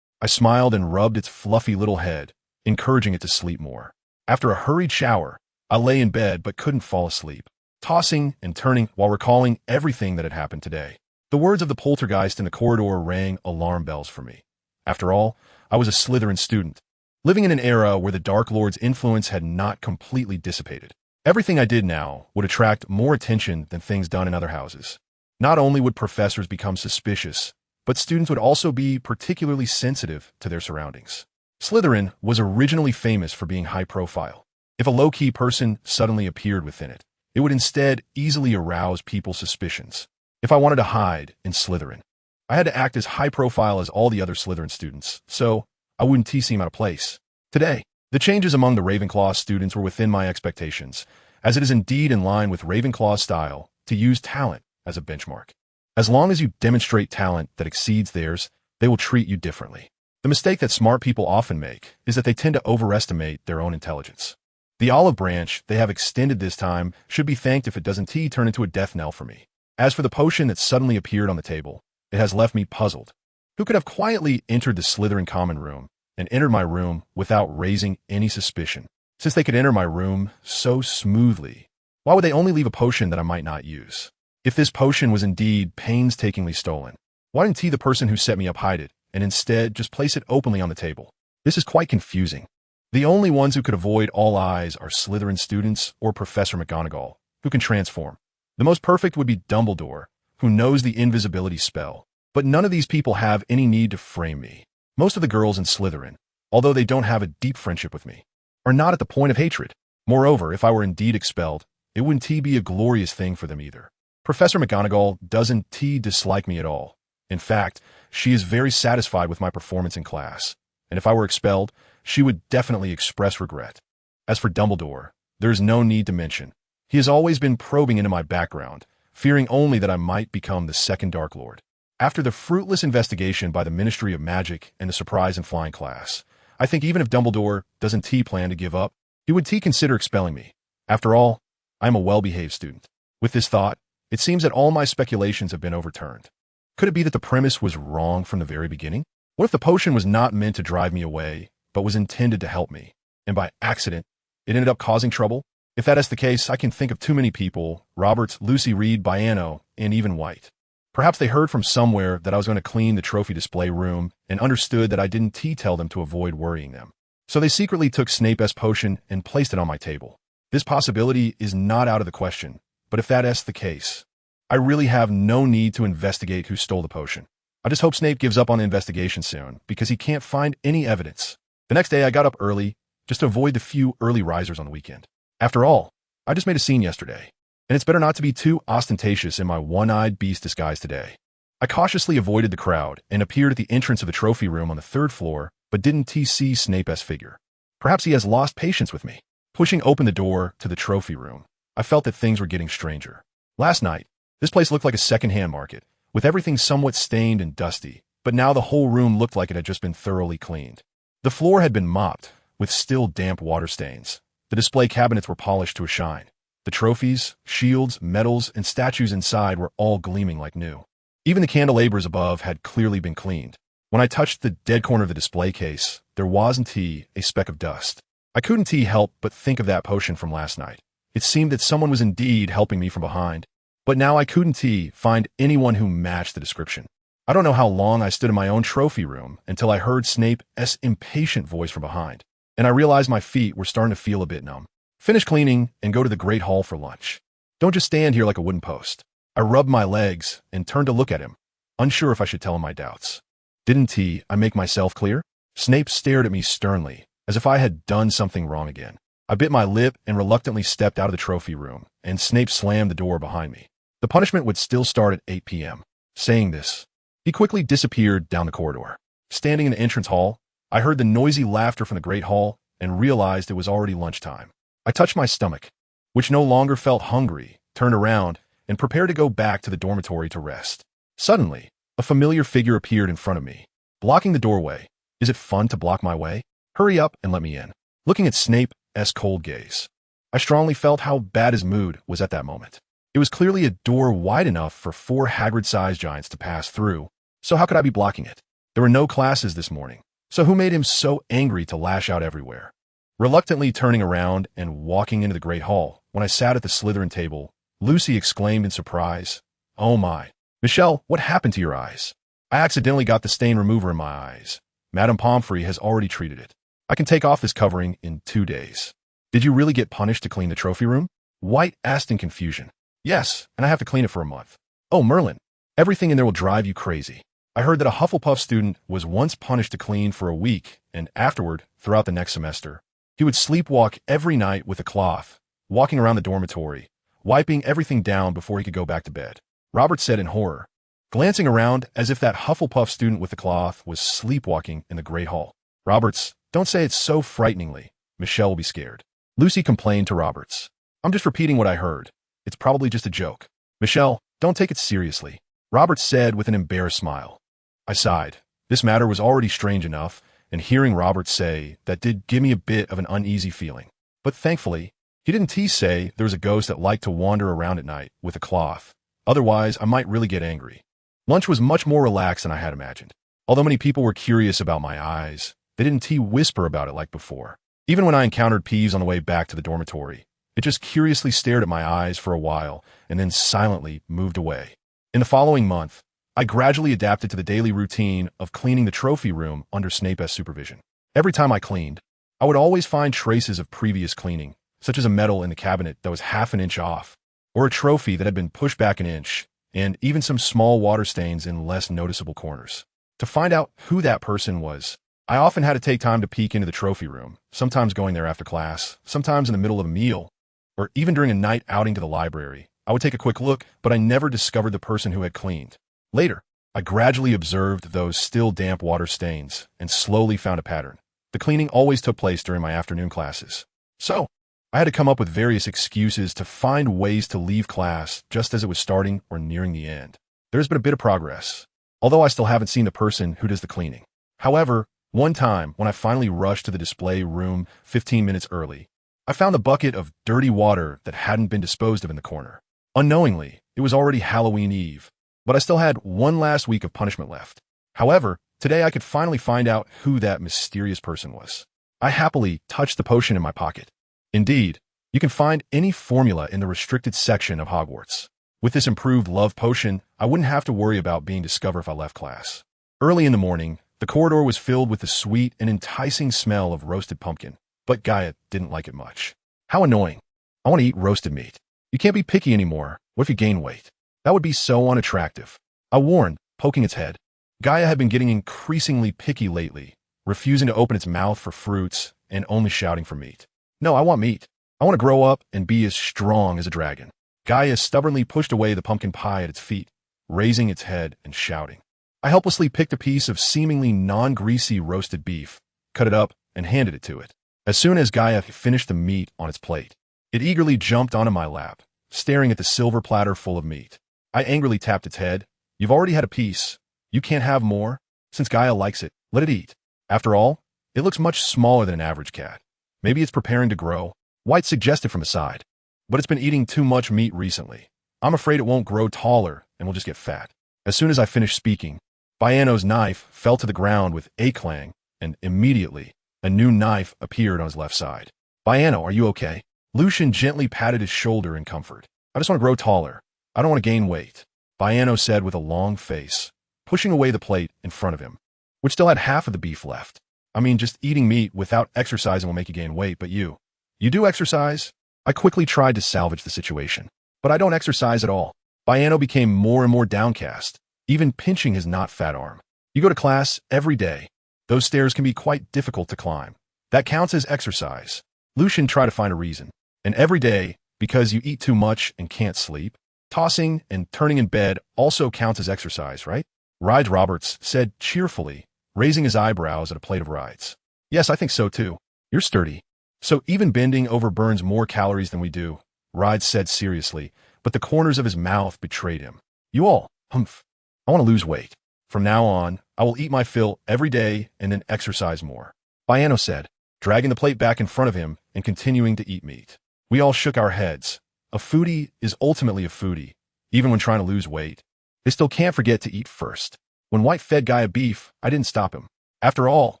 I smiled and rubbed its fluffy little head, encouraging it to sleep more. After a hurried shower, I lay in bed but couldn't fall asleep, tossing and turning while recalling everything that had happened today. The words of the poltergeist in the corridor rang alarm bells for me. After all, I was a Slytherin student, living in an era where the Dark Lord's influence had not completely dissipated. Everything I did now would attract more attention than things done in other houses. Not only would professors become suspicious, but students would also be particularly sensitive to their surroundings. Slytherin was originally famous for being high profile. If a low-key person suddenly appeared within it, it would instead easily arouse people's suspicions. If I wanted to hide in Slytherin, I had to act as high profile as all the other Slytherin students, so I wouldn't seem out of place. Today, The changes among the Ravenclaw students were within my expectations, as it is indeed in line with Ravenclaw's style to use talent as a benchmark. As long as you demonstrate talent that exceeds theirs, they will treat you differently. The mistake that smart people often make is that they tend to overestimate their own intelligence. The olive branch they have extended this time should be thanked if it doesn't turn into a death knell for me. As for the potion that suddenly appeared on the table, it has left me puzzled. Who could have quietly entered the Slytherin common room and entered my room without raising any suspicion? Since they could enter my room so smoothly, why would they only leave a potion that I might not use? If this potion was indeed painstakingly stolen, why didn't the person who set me up hide it and instead just place it openly on the table? This is quite confusing. The only ones who could avoid all eyes are Slytherin students or Professor McGonagall, who can transform. The most perfect would be Dumbledore, who knows the invisibility spell. But none of these people have any need to frame me. Most of the girls in Slytherin, although they don't have a deep friendship with me, are not at the point of hatred. Moreover, if I were indeed expelled, it wouldn't be a glorious thing for them either. Professor McGonagall doesn't dislike me at all. In fact, she is very satisfied with my performance in class, and if I were expelled, she would definitely express regret. As for Dumbledore, there is no need to mention. He has always been probing into my background, fearing only that I might become the second Dark Lord. After the fruitless investigation by the Ministry of Magic and the surprise and flying class, I think even if Dumbledore doesn't plan to give up, he would consider expelling me. After all, I am a well-behaved student. With this thought, it seems that all my speculations have been overturned. Could it be that the premise was wrong from the very beginning? What if the potion was not meant to drive me away, but was intended to help me, and by accident, it ended up causing trouble? If that is the case, I can think of too many people: Roberts, Lucy Reed, Biano, and even White. Perhaps they heard from somewhere that I was going to clean the trophy display room and understood that I didn't tell them to avoid worrying them. So they secretly took Snape's potion and placed it on my table. This possibility is not out of the question, but if that is the case, I really have no need to investigate who stole the potion. I just hope Snape gives up on the investigation soon, because he can't find any evidence. The next day I got up early, just to avoid the few early risers on the weekend. After all, I just made a scene yesterday, and it's better not to be too ostentatious in my one-eyed beast disguise today. I cautiously avoided the crowd and appeared at the entrance of the trophy room on the 3rd floor, but didn't see Snape's figure. Perhaps he has lost patience with me. Pushing open the door to the trophy room, I felt that things were getting stranger. Last night, this place looked like a second-hand market, with everything somewhat stained and dusty, but now the whole room looked like it had just been thoroughly cleaned. The floor had been mopped, with still damp water stains. The display cabinets were polished to a shine. The trophies, shields, medals, and statues inside were all gleaming like new. Even the candelabers above had clearly been cleaned. When I touched the dead corner of the display case, there wasn't a speck of dust. I couldn't help but think of that potion from last night. It seemed that someone was indeed helping me from behind, but now I couldn't find anyone who matched the description. I don't know how long I stood in my own trophy room until I heard Snape's impatient voice from behind, and I realized my feet were starting to feel a bit numb. Finish cleaning and go to the Great Hall for lunch. Don't just stand here like a wooden post. I rubbed my legs and turned to look at him, unsure if I should tell him my doubts. Didn't I make myself clear? Snape stared at me sternly, as if I had done something wrong again. I bit my lip and reluctantly stepped out of the trophy room, and Snape slammed the door behind me. The punishment would still start at 8 p.m. Saying this, he quickly disappeared down the corridor. Standing in the entrance hall, I heard the noisy laughter from the Great Hall and realized it was already lunchtime. I touched my stomach, which no longer felt hungry, turned around, and prepared to go back to the dormitory to rest. Suddenly, a familiar figure appeared in front of me, blocking the doorway. Is it fun to block my way? Hurry up and let me in. Looking at Snape's cold gaze, I strongly felt how bad his mood was at that moment. It was clearly a door wide enough for 4 Hagrid-sized giants to pass through, so how could I be blocking it? There were no classes this morning, so who made him so angry to lash out everywhere? Reluctantly turning around and walking into the Great Hall, when I sat at the Slytherin table, Lucy exclaimed in surprise, "Oh my. Michelle, what happened to your eyes?" "I accidentally got the stain remover in my eyes. Madame Pomfrey has already treated it. I can take off this covering in 2 days." "Did you really get punished to clean the trophy room?" White asked in confusion. "Yes, and I have to clean it for a month." "Oh, Merlin, everything in there will drive you crazy. I heard that a Hufflepuff student was once punished to clean for a week, and afterward, throughout the next semester, he would sleepwalk every night with a cloth, walking around the dormitory, wiping everything down before he could go back to bed," Robert said in horror, glancing around as if that Hufflepuff student with the cloth was sleepwalking in the Great Hall. "Roberts, don't say it so frighteningly. Michelle will be scared. Lucy complained to Roberts. I'm just repeating what I heard. It's probably just a joke. Michelle, don't take it seriously, Roberts said with an embarrassed smile. I sighed. This matter was already strange enough, and hearing Roberts say that did give me a bit of an uneasy feeling. But thankfully, he didn't say there was a ghost that liked to wander around at night with a cloth. Otherwise, I might really get angry. Lunch was much more relaxed than I had imagined. Although many people were curious about my eyes, they didn't whisper about it like before. Even when I encountered Peeves on the way back to the dormitory, it just curiously stared at my eyes for a while and then silently moved away. In the following month, I gradually adapted to the daily routine of cleaning the trophy room under Snape's supervision. Every time I cleaned, I would always find traces of previous cleaning, such as a medal in the cabinet that was half an inch off, or a trophy that had been pushed back an inch, and even some small water stains in less noticeable corners. To find out who that person was, I often had to take time to peek into the trophy room, sometimes going there after class, sometimes in the middle of a meal, or even during a night outing to the library. I would take a quick look, but I never discovered the person who had cleaned. Later, I gradually observed those still damp water stains and slowly found a pattern. The cleaning always took place during my afternoon classes. So, I had to come up with various excuses to find ways to leave class just as it was starting or nearing the end. There's been a bit of progress, although I still haven't seen the person who does the cleaning. However, one time, when I finally rushed to the display room 15 minutes early, I found a bucket of dirty water that hadn't been disposed of in the corner. Unknowingly, it was already Halloween Eve, but I still had one last week of punishment left. However, today I could finally find out who that mysterious person was. I happily touched the potion in my pocket. Indeed, you can find any formula in the restricted section of Hogwarts. With this improved love potion, I wouldn't have to worry about being discovered if I left class. Early in the morning, the corridor was filled with the sweet and enticing smell of roasted pumpkin, but Gaia didn't like it much. How annoying. I want to eat roasted meat. You can't be picky anymore. What if you gain weight? That would be so unattractive, I warned, poking its head. Gaia had been getting increasingly picky lately, refusing to open its mouth for fruits and only shouting for meat. No, I want meat. I want to grow up and be as strong as a dragon. Gaia stubbornly pushed away the pumpkin pie at its feet, raising its head and shouting. I helplessly picked a piece of seemingly non-greasy roasted beef, cut it up, and handed it to it. As soon as Gaia finished the meat on its plate, it eagerly jumped onto my lap, staring at the silver platter full of meat. I angrily tapped its head. You've already had a piece. You can't have more. Since Gaia likes it, let it eat. After all, it looks much smaller than an average cat. Maybe it's preparing to grow, White suggested from the side. But it's been eating too much meat recently. I'm afraid it won't grow taller and will just get fat. As soon as I finished speaking, Biano's knife fell to the ground with a clang, and immediately, a new knife appeared on his left side. Biano, are you okay? Lucian gently patted his shoulder in comfort. I just want to grow taller. I don't want to gain weight, Biano said with a long face, pushing away the plate in front of him, which still had half of the beef left. I mean, just eating meat without exercising will make you gain weight, but you do exercise? I quickly tried to salvage the situation, but I don't exercise at all. Biano became more and more downcast, even pinching his not fat arm. You go to class every day. Those stairs can be quite difficult to climb. That counts as exercise. Lucian tried to find a reason. And every day, because you eat too much and can't sleep, tossing and turning in bed also counts as exercise, right? Ride Roberts said cheerfully, raising his eyebrows at a plate of rides. Yes, I think so too. You're sturdy. So even bending over burns more calories than we do, Ride said seriously, but the corners of his mouth betrayed him. You all, humph. I want to lose weight. From now on, I will eat my fill every day and then exercise more, Biano said, dragging the plate back in front of him and continuing to eat meat. We all shook our heads. A foodie is ultimately a foodie, even when trying to lose weight. They still can't forget to eat first. When White fed Gaia beef, I didn't stop him. After all,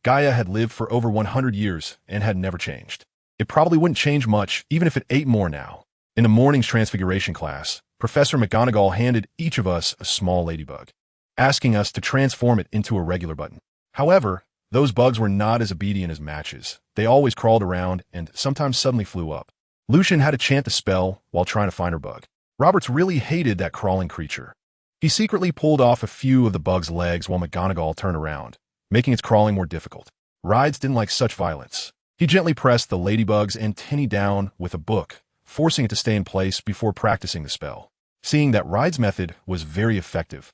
Gaia had lived for over 100 years and had never changed. It probably wouldn't change much even if it ate more now. In the morning's transfiguration class, Professor McGonagall handed each of us a small ladybug, asking us to transform it into a regular button. However, those bugs were not as obedient as matches. They always crawled around and sometimes suddenly flew up. Lucian had to chant the spell while trying to find her bug. Roberts really hated that crawling creature. He secretly pulled off a few of the bug's legs while McGonagall turned around, making its crawling more difficult. Rides didn't like such violence. He gently pressed the ladybug's antennae down with a book, forcing it to stay in place before practicing the spell. Seeing that Ride's method was very effective,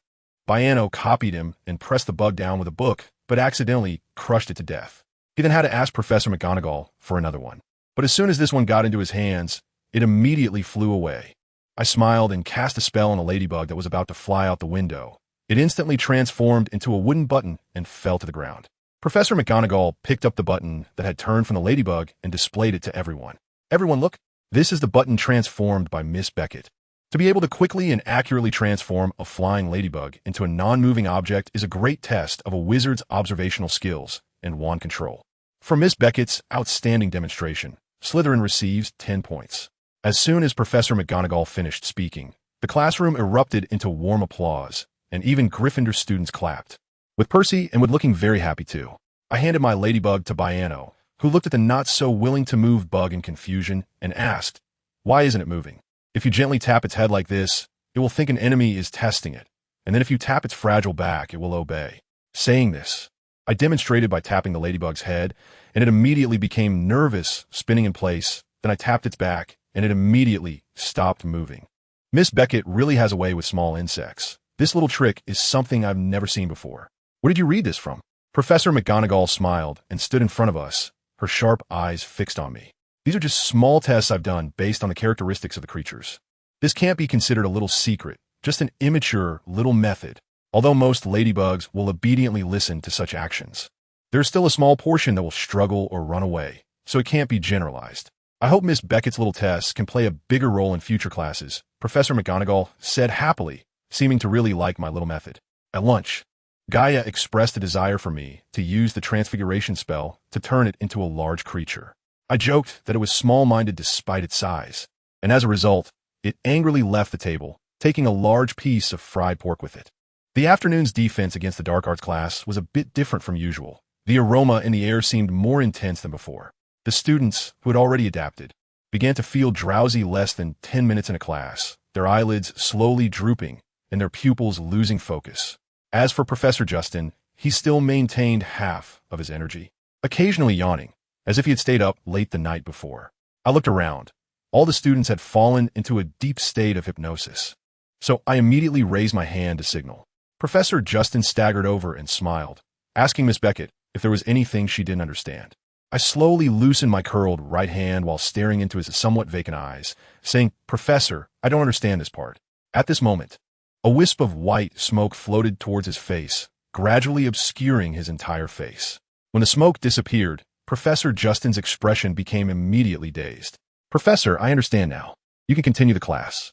Biano copied him and pressed the bug down with a book, but accidentally crushed it to death. He then had to ask Professor McGonagall for another one. But as soon as this one got into his hands, it immediately flew away. I smiled and cast a spell on a ladybug that was about to fly out the window. It instantly transformed into a wooden button and fell to the ground. Professor McGonagall picked up the button that had turned from the ladybug and displayed it to everyone. Everyone look, this is the button transformed by Miss Beckett. To be able to quickly and accurately transform a flying ladybug into a non-moving object is a great test of a wizard's observational skills and wand control. For Miss Beckett's outstanding demonstration, Slytherin receives 10 points. As soon as Professor McGonagall finished speaking, the classroom erupted into warm applause, and even Gryffindor students clapped. With Percy and Wood looking very happy too, I handed my ladybug to Biano, who looked at the not-so-willing-to-move bug in confusion and asked, "Why isn't it moving? If you gently tap its head like this, it will think an enemy is testing it, and then if you tap its fragile back, it will obey." Saying this, I demonstrated by tapping the ladybug's head, and it immediately became nervous, spinning in place. Then I tapped its back, and it immediately stopped moving. Miss Beckett really has a way with small insects. This little trick is something I've never seen before. Where did you read this from? Professor McGonagall smiled and stood in front of us, her sharp eyes fixed on me. These are just small tests I've done based on the characteristics of the creatures. This can't be considered a little secret, just an immature little method, although most ladybugs will obediently listen to such actions. There's still a small portion that will struggle or run away, so it can't be generalized. I hope Miss Beckett's little tests can play a bigger role in future classes, Professor McGonagall said happily, seeming to really like my little method. At lunch, Gaia expressed a desire for me to use the transfiguration spell to turn it into a large creature. I joked that it was small-minded despite its size, and as a result, it angrily left the table, taking a large piece of fried pork with it. The afternoon's defense against the dark arts class was a bit different from usual. The aroma in the air seemed more intense than before. The students, who had already adapted, began to feel drowsy less than 10 minutes in a class, their eyelids slowly drooping and their pupils losing focus. As for Professor Justin, he still maintained half of his energy, occasionally yawning, as if he had stayed up late the night before. I looked around. All the students had fallen into a deep state of hypnosis. So I immediately raised my hand to signal. Professor Justin staggered over and smiled, asking Miss Beckett if there was anything she didn't understand. I slowly loosened my curled right hand while staring into his somewhat vacant eyes, saying, "Professor, I don't understand this part." At this moment, a wisp of white smoke floated towards his face, gradually obscuring his entire face. When the smoke disappeared, Professor Justin's expression became immediately dazed. "Professor, I understand now. You can continue the class."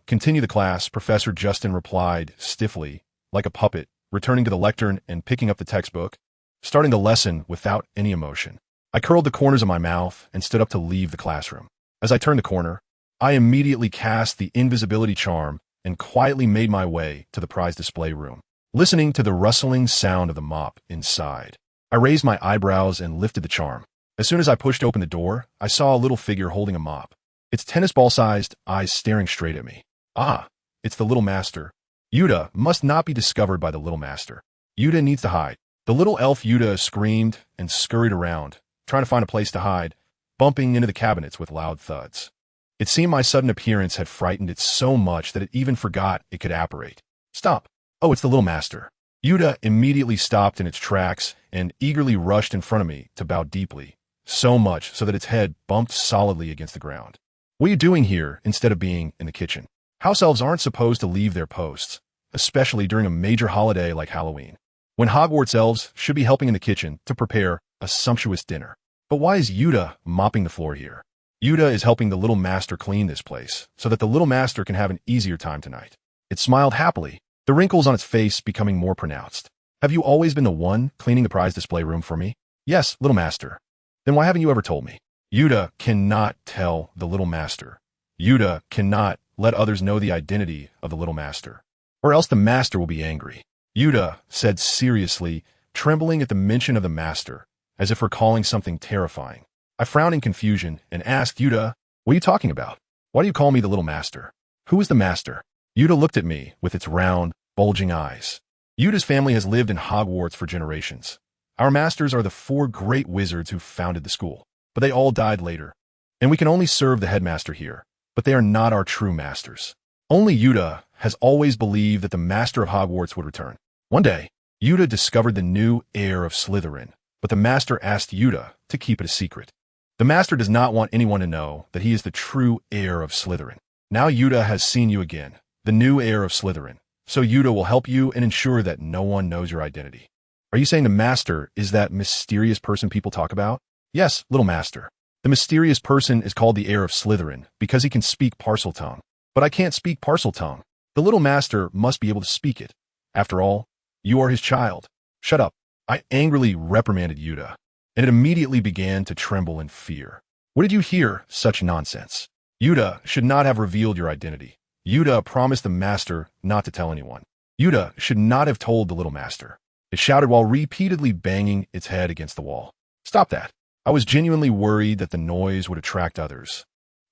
Continue the class," Professor Justin replied stiffly, like a puppet, returning to the lectern and picking up the textbook, starting the lesson without any emotion. I curled the corners of my mouth and stood up to leave the classroom. As I turned the corner, I immediately cast the invisibility charm and quietly made my way to the prize display room, listening to the rustling sound of the mop inside. I raised my eyebrows and lifted the charm. As soon as I pushed open the door, I saw a little figure holding a mop, its tennis ball-sized eyes staring straight at me. Ah, it's the Little Master. Yuda must not be discovered by the Little Master. Yuda needs to hide. The little elf Yuda screamed and scurried around, trying to find a place to hide, bumping into the cabinets with loud thuds. It seemed my sudden appearance had frightened it so much that it even forgot it could apparate. "Stop. Oh, it's the Little Master." Yuda immediately stopped in its tracks and eagerly rushed in front of me to bow deeply, so much so that its head bumped solidly against the ground. "What are you doing here instead of being in the kitchen? House elves aren't supposed to leave their posts, especially during a major holiday like Halloween, when Hogwarts elves should be helping in the kitchen to prepare a sumptuous dinner. But why is Yuda mopping the floor here?" "Yuda is helping the Little Master clean this place, so that the Little Master can have an easier time tonight." It smiled happily, the wrinkles on its face becoming more pronounced. "Have you always been the one cleaning the prize display room for me?" "Yes, Little Master." "Then why haven't you ever told me?" Yuda cannot tell the Little Master. Yuda cannot let others know the identity of the Little Master, or else the Master will be angry. Yuda said seriously, trembling at the mention of the Master, as if recalling something terrifying. I frowned in confusion and asked Yuda, "What are you talking about? Why do you call me the Little Master? Who is the Master?" Yuda looked at me with its round, bulging eyes. "Yuda's family has lived in Hogwarts for generations. Our masters are the 4 great wizards who founded the school, but they all died later, and we can only serve the headmaster here, but they are not our true masters. Only Yuda has always believed that the master of Hogwarts would return. One day, Yuda discovered the new heir of Slytherin, but the master asked Yuta to keep it a secret. The master does not want anyone to know that he is the true heir of Slytherin. Now Yuta has seen you again, the new heir of Slytherin, so Yuta will help you and ensure that no one knows your identity. Are you saying the master is that mysterious person people talk about? Yes, little master. The mysterious person is called the heir of Slytherin because he can speak Parseltongue. But I can't speak Parseltongue. The little master must be able to speak it. After all, you are his child. Shut up. I angrily reprimanded Yuta, and it immediately began to tremble in fear. What did you hear? Such nonsense. Yuta should not have revealed your identity. Yuta promised the master not to tell anyone. Yuta should not have told the little master. It shouted while repeatedly banging its head against the wall. Stop that. I was genuinely worried that the noise would attract others,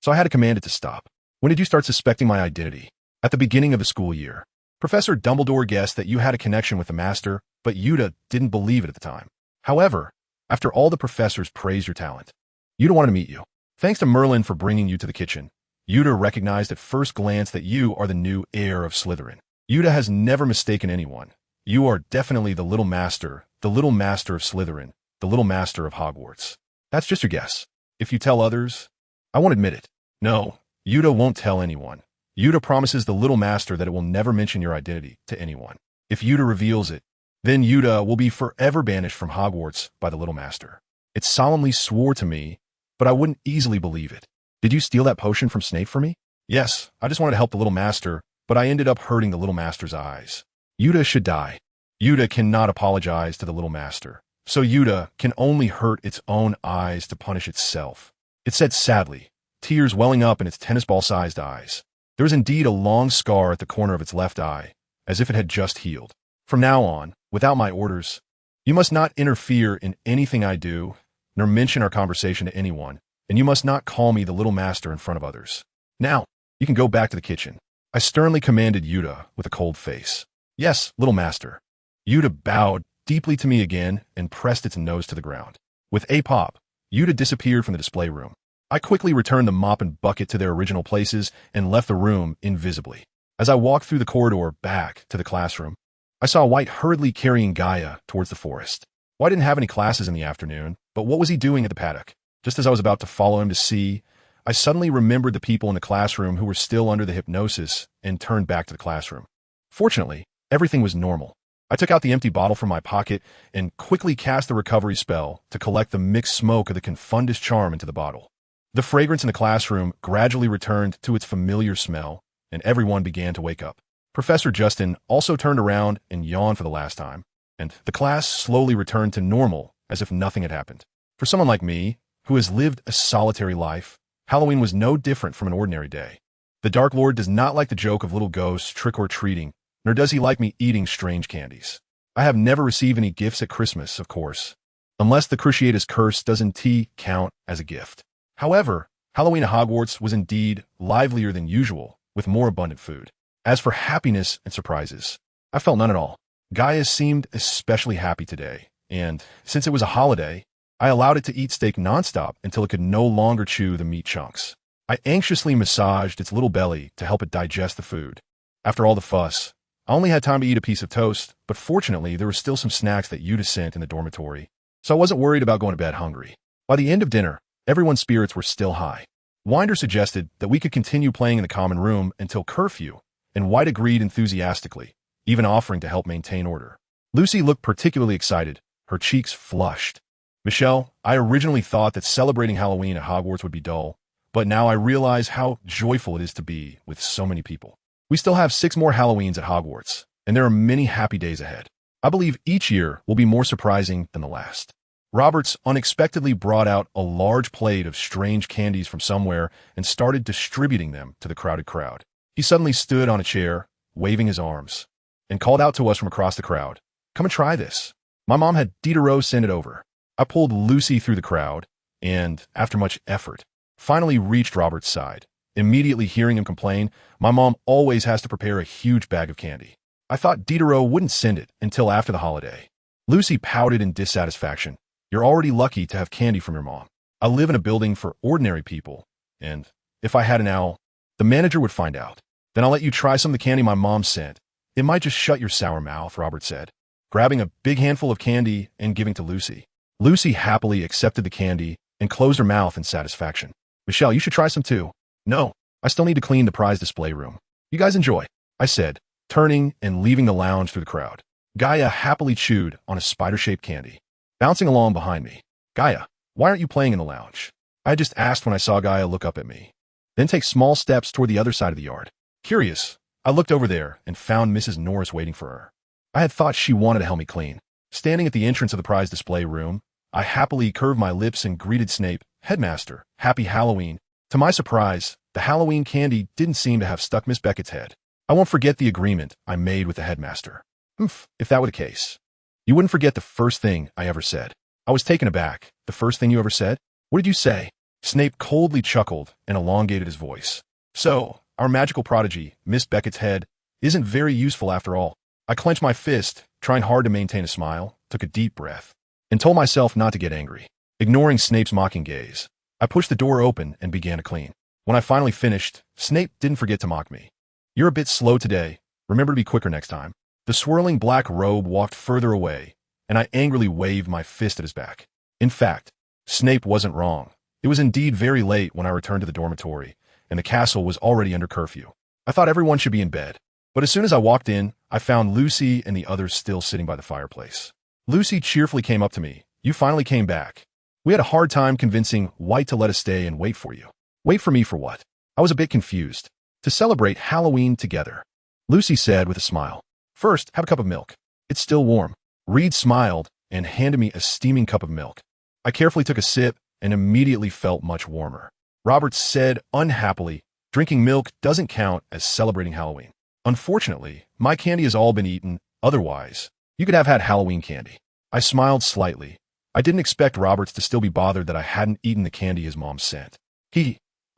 so I had to command it to stop. When did you start suspecting my identity? At the beginning of the school year. Professor Dumbledore guessed that you had a connection with the master, but Yuta didn't believe it at the time. However, after all the professors praised your talent, Yuta wanted to meet you. Thanks to Merlin for bringing you to the kitchen, Yuta recognized at first glance that you are the new heir of Slytherin. Yuta has never mistaken anyone. You are definitely the little master of Slytherin, the little master of Hogwarts. That's just your guess. If you tell others, I won't admit it. No, Yuta won't tell anyone. Yuta promises the little master that it will never mention your identity to anyone. If Yuta reveals it, then Yuta will be forever banished from Hogwarts by the little master. It solemnly swore to me, but I wouldn't easily believe it. Did you steal that potion from Snape for me? Yes, I just wanted to help the little master, but I ended up hurting the little master's eyes. Yuta should die. Yuta cannot apologize to the little master, so Yuta can only hurt its own eyes to punish itself. It said sadly, tears welling up in its tennis ball-sized eyes. There was indeed a long scar at the corner of its left eye, as if it had just healed. From now on, without my orders, you must not interfere in anything I do, nor mention our conversation to anyone, and you must not call me the little master in front of others. Now, you can go back to the kitchen. I sternly commanded Yuta with a cold face. Yes, little master. Yuta bowed deeply to me again and pressed its nose to the ground. With a pop, Yuta disappeared from the display room. I quickly returned the mop and bucket to their original places and left the room invisibly. As I walked through the corridor back to the classroom, I saw White hurriedly carrying Gaia towards the forest. White didn't have any classes in the afternoon, but what was he doing at the paddock? Just as I was about to follow him to see, I suddenly remembered the people in the classroom who were still under the hypnosis and turned back to the classroom. Fortunately, everything was normal. I took out the empty bottle from my pocket and quickly cast the recovery spell to collect the mixed smoke of the Confundus charm into the bottle. The fragrance in the classroom gradually returned to its familiar smell, and everyone began to wake up. Professor Justin also turned around and yawned for the last time, and the class slowly returned to normal as if nothing had happened. For someone like me, who has lived a solitary life, Halloween was no different from an ordinary day. The Dark Lord does not like the joke of little ghosts trick-or-treating, nor does he like me eating strange candies. I have never received any gifts at Christmas, of course, unless the Cruciatus Curse doesn't count as a gift. However, Halloween at Hogwarts was indeed livelier than usual, with more abundant food. As for happiness and surprises, I felt none at all. Gaia seemed especially happy today, and since it was a holiday, I allowed it to eat steak nonstop until it could no longer chew the meat chunks. I anxiously massaged its little belly to help it digest the food. After all the fuss, I only had time to eat a piece of toast, but fortunately there were still some snacks that Yuta sent in the dormitory, so I wasn't worried about going to bed hungry. By the end of dinner, everyone's spirits were still high. Winder suggested that we could continue playing in the common room until curfew, and White agreed enthusiastically, even offering to help maintain order. Lucy looked particularly excited, her cheeks flushed. Michelle, I originally thought that celebrating Halloween at Hogwarts would be dull, but now I realize how joyful it is to be with so many people. We still have 6 more Halloweens at Hogwarts, and there are many happy days ahead. I believe each year will be more surprising than the last. Roberts unexpectedly brought out a large plate of strange candies from somewhere and started distributing them to the crowded crowd. He suddenly stood on a chair, waving his arms, and called out to us from across the crowd, "Come and try this." My mom had Diderot send it over. I pulled Lucy through the crowd, and, after much effort, finally reached Robert's side. Immediately hearing him complain, my mom always has to prepare a huge bag of candy. I thought Diderot wouldn't send it until after the holiday. Lucy pouted in dissatisfaction. "You're already lucky to have candy from your mom. I live in a building for ordinary people, and if I had an owl, the manager would find out. Then I'll let you try some of the candy my mom sent. It might just shut your sour mouth," Robert said, grabbing a big handful of candy and giving to Lucy. Lucy happily accepted the candy and closed her mouth in satisfaction. Michelle, you should try some too. No, I still need to clean the prize display room. You guys enjoy, I said, turning and leaving the lounge through the crowd. Gaia happily chewed on a spider-shaped candy, bouncing along behind me. Gaia, why aren't you playing in the lounge? I had just asked when I saw Gaia look up at me, then take small steps toward the other side of the yard. Curious, I looked over there and found Mrs. Norris waiting for her. I had thought she wanted to help me clean. Standing at the entrance of the prize display room, I happily curved my lips and greeted Snape, Headmaster, Happy Halloween. To my surprise, the Halloween candy didn't seem to have stuck Miss Beckett's head. I won't forget the agreement I made with the headmaster. If that were the case. You wouldn't forget the first thing I ever said. I was taken aback. The first thing you ever said? What did you say? Snape coldly chuckled and elongated his voice. So, our magical prodigy, Miss Beckett's head, isn't very useful after all. I clenched my fist, trying hard to maintain a smile, took a deep breath, and told myself not to get angry. Ignoring Snape's mocking gaze, I pushed the door open and began to clean. When I finally finished, Snape didn't forget to mock me. You're a bit slow today. Remember to be quicker next time. The swirling black robe walked further away, and I angrily waved my fist at his back. In fact, Snape wasn't wrong. It was indeed very late when I returned to the dormitory, and the castle was already under curfew. I thought everyone should be in bed. But as soon as I walked in, I found Lucy and the others still sitting by the fireplace. Lucy cheerfully came up to me. You finally came back. We had a hard time convincing White to let us stay and wait for you. Wait for me for what? I was a bit confused. To celebrate Halloween together, Lucy said with a smile. First, have a cup of milk. It's still warm. Reed smiled and handed me a steaming cup of milk. I carefully took a sip and immediately felt much warmer. Robert said unhappily, drinking milk doesn't count as celebrating Halloween. Unfortunately, my candy has all been eaten. Otherwise, you could have had Halloween candy. I smiled slightly. I didn't expect Roberts to still be bothered that I hadn't eaten the candy his mom sent.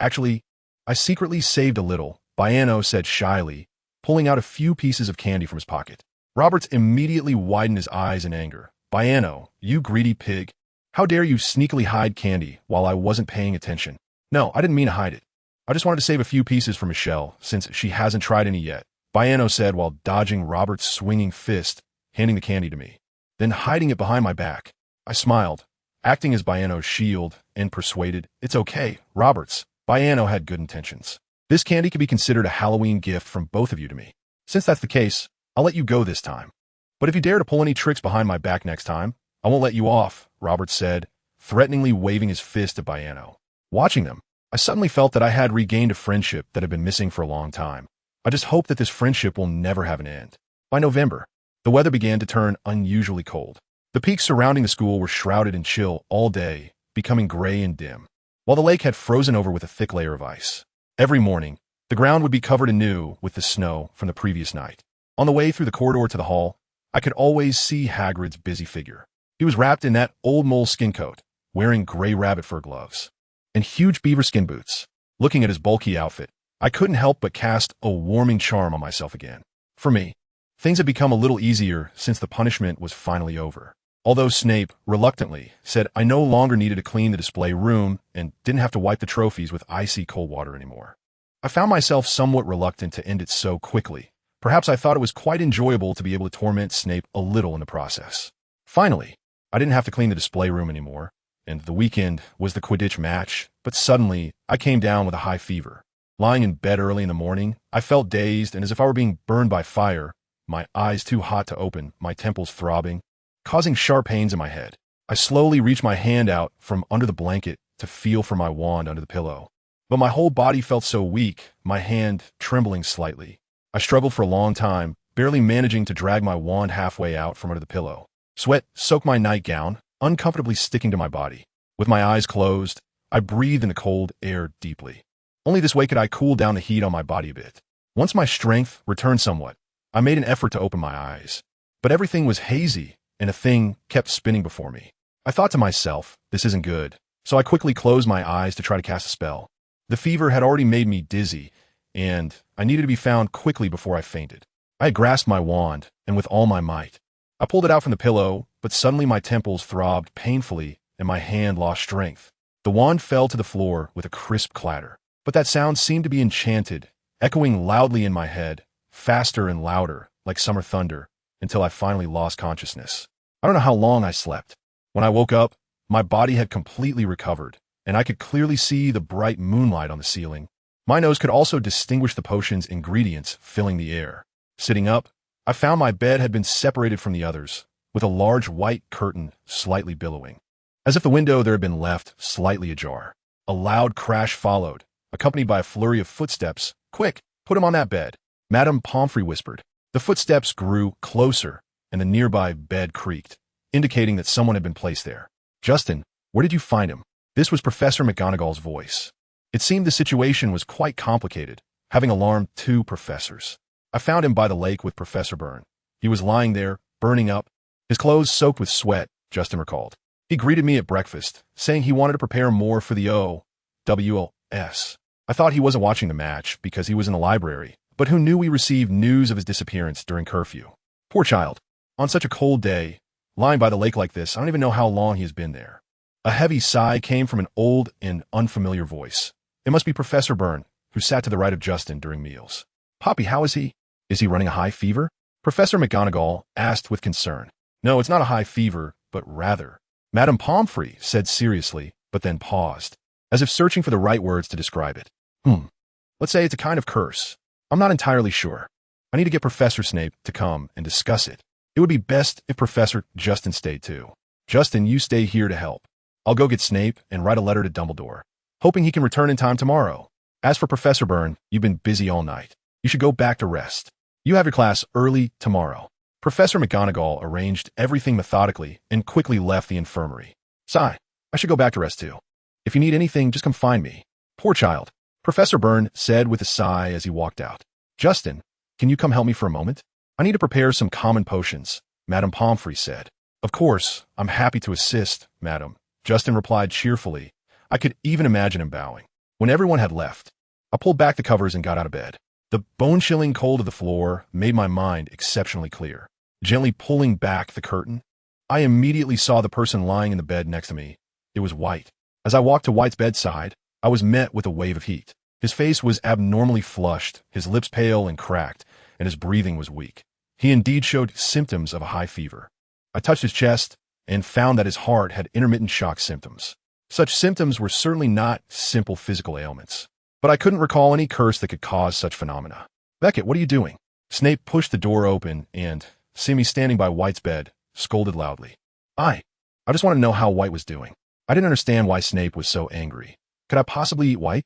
Actually, I secretly saved a little, Biano said shyly, pulling out a few pieces of candy from his pocket. Roberts immediately widened his eyes in anger. Biano, you greedy pig. How dare you sneakily hide candy while I wasn't paying attention? No, I didn't mean to hide it. I just wanted to save a few pieces for Michelle, since she hasn't tried any yet, Biano said while dodging Robert's swinging fist, handing the candy to me, then hiding it behind my back. I smiled, acting as Biano's shield, and persuaded, it's okay, Roberts. Biano had good intentions. This candy could be considered a Halloween gift from both of you to me. Since that's the case, I'll let you go this time. But if you dare to pull any tricks behind my back next time, I won't let you off, Roberts said, threateningly waving his fist at Biano. Watching them, I suddenly felt that I had regained a friendship that had been missing for a long time. I just hope that this friendship will never have an end. By November, the weather began to turn unusually cold. The peaks surrounding the school were shrouded in chill all day, becoming gray and dim, while the lake had frozen over with a thick layer of ice. Every morning, the ground would be covered anew with the snow from the previous night. On the way through the corridor to the hall, I could always see Hagrid's busy figure. He was wrapped in that old moleskin coat, wearing gray rabbit fur gloves, and huge beaver skin boots. Looking at his bulky outfit, I couldn't help but cast a warming charm on myself again. For me, things had become a little easier since the punishment was finally over. Although Snape, reluctantly, said I no longer needed to clean the display room and didn't have to wipe the trophies with icy cold water anymore. I found myself somewhat reluctant to end it so quickly. Perhaps I thought it was quite enjoyable to be able to torment Snape a little in the process. Finally, I didn't have to clean the display room anymore, and the weekend was the Quidditch match, but suddenly I came down with a high fever. Lying in bed early in the morning, I felt dazed and as if I were being burned by fire, my eyes too hot to open, my temples throbbing, causing sharp pains in my head. I slowly reached my hand out from under the blanket to feel for my wand under the pillow. But my whole body felt so weak, my hand trembling slightly. I struggled for a long time, barely managing to drag my wand halfway out from under the pillow. Sweat soaked my nightgown, uncomfortably sticking to my body. With my eyes closed, I breathed in the cold air deeply. Only this way could I cool down the heat on my body a bit. Once my strength returned somewhat, I made an effort to open my eyes. But everything was hazy, and a thing kept spinning before me. I thought to myself, this isn't good, so I quickly closed my eyes to try to cast a spell. The fever had already made me dizzy, and I needed to be found quickly before I fainted. I had grasped my wand, and with all my might, I pulled it out from the pillow, but suddenly my temples throbbed painfully and my hand lost strength. The wand fell to the floor with a crisp clatter. But that sound seemed to be enchanted, echoing loudly in my head, faster and louder, like summer thunder, until I finally lost consciousness. I don't know how long I slept. When I woke up, my body had completely recovered, and I could clearly see the bright moonlight on the ceiling. My nose could also distinguish the potion's ingredients filling the air. Sitting up, I found my bed had been separated from the others, with a large white curtain slightly billowing, as if the window there had been left slightly ajar. A loud crash followed, accompanied by a flurry of footsteps. "Quick, put him on that bed," Madame Pomfrey whispered. The footsteps grew closer, and the nearby bed creaked, indicating that someone had been placed there. "Justin, where did you find him?" This was Professor McGonagall's voice. It seemed the situation was quite complicated, having alarmed 2 professors. "I found him by the lake with Professor Byrne. He was lying there, burning up, his clothes soaked with sweat," Justin recalled. "He greeted me at breakfast, saying he wanted to prepare more for the OWS. I thought he wasn't watching the match because he was in the library, but who knew we received news of his disappearance during curfew? Poor child. On such a cold day, lying by the lake like this, I don't even know how long he has been there." A heavy sigh came from an old and unfamiliar voice. It must be Professor Byrne, who sat to the right of Justin during meals. "Poppy, how is he? Is he running a high fever?" Professor McGonagall asked with concern. "No, it's not a high fever, but rather," Madame Pomfrey said seriously, but then paused, as if searching for the right words to describe it. Let's say it's a kind of curse. I'm not entirely sure. I need to get Professor Snape to come and discuss it. It would be best if Professor Justin stayed too. Justin, you stay here to help. I'll go get Snape and write a letter to Dumbledore, hoping he can return in time tomorrow. As for Professor Byrne, you've been busy all night. You should go back to rest. You have your class early tomorrow." Professor McGonagall arranged everything methodically and quickly left the infirmary. "Sigh, I should go back to rest too. If you need anything, just come find me." "Poor child," Professor Byrne said with a sigh as he walked out. "Justin, can you come help me for a moment? I need to prepare some common potions," Madame Pomfrey said. "Of course, I'm happy to assist, madam," Justin replied cheerfully. I could even imagine him bowing. When everyone had left, I pulled back the covers and got out of bed. The bone-chilling cold of the floor made my mind exceptionally clear. Gently pulling back the curtain, I immediately saw the person lying in the bed next to me. It was White. As I walked to White's bedside, I was met with a wave of heat. His face was abnormally flushed, his lips pale and cracked, and his breathing was weak. He indeed showed symptoms of a high fever. I touched his chest and found that his heart had intermittent shock symptoms. Such symptoms were certainly not simple physical ailments, but I couldn't recall any curse that could cause such phenomena. "Beckett, what are you doing?" Snape pushed the door open and, seeing me standing by White's bed, scolded loudly. I just want to know how White was doing. I didn't understand why Snape was so angry. Could I possibly eat White?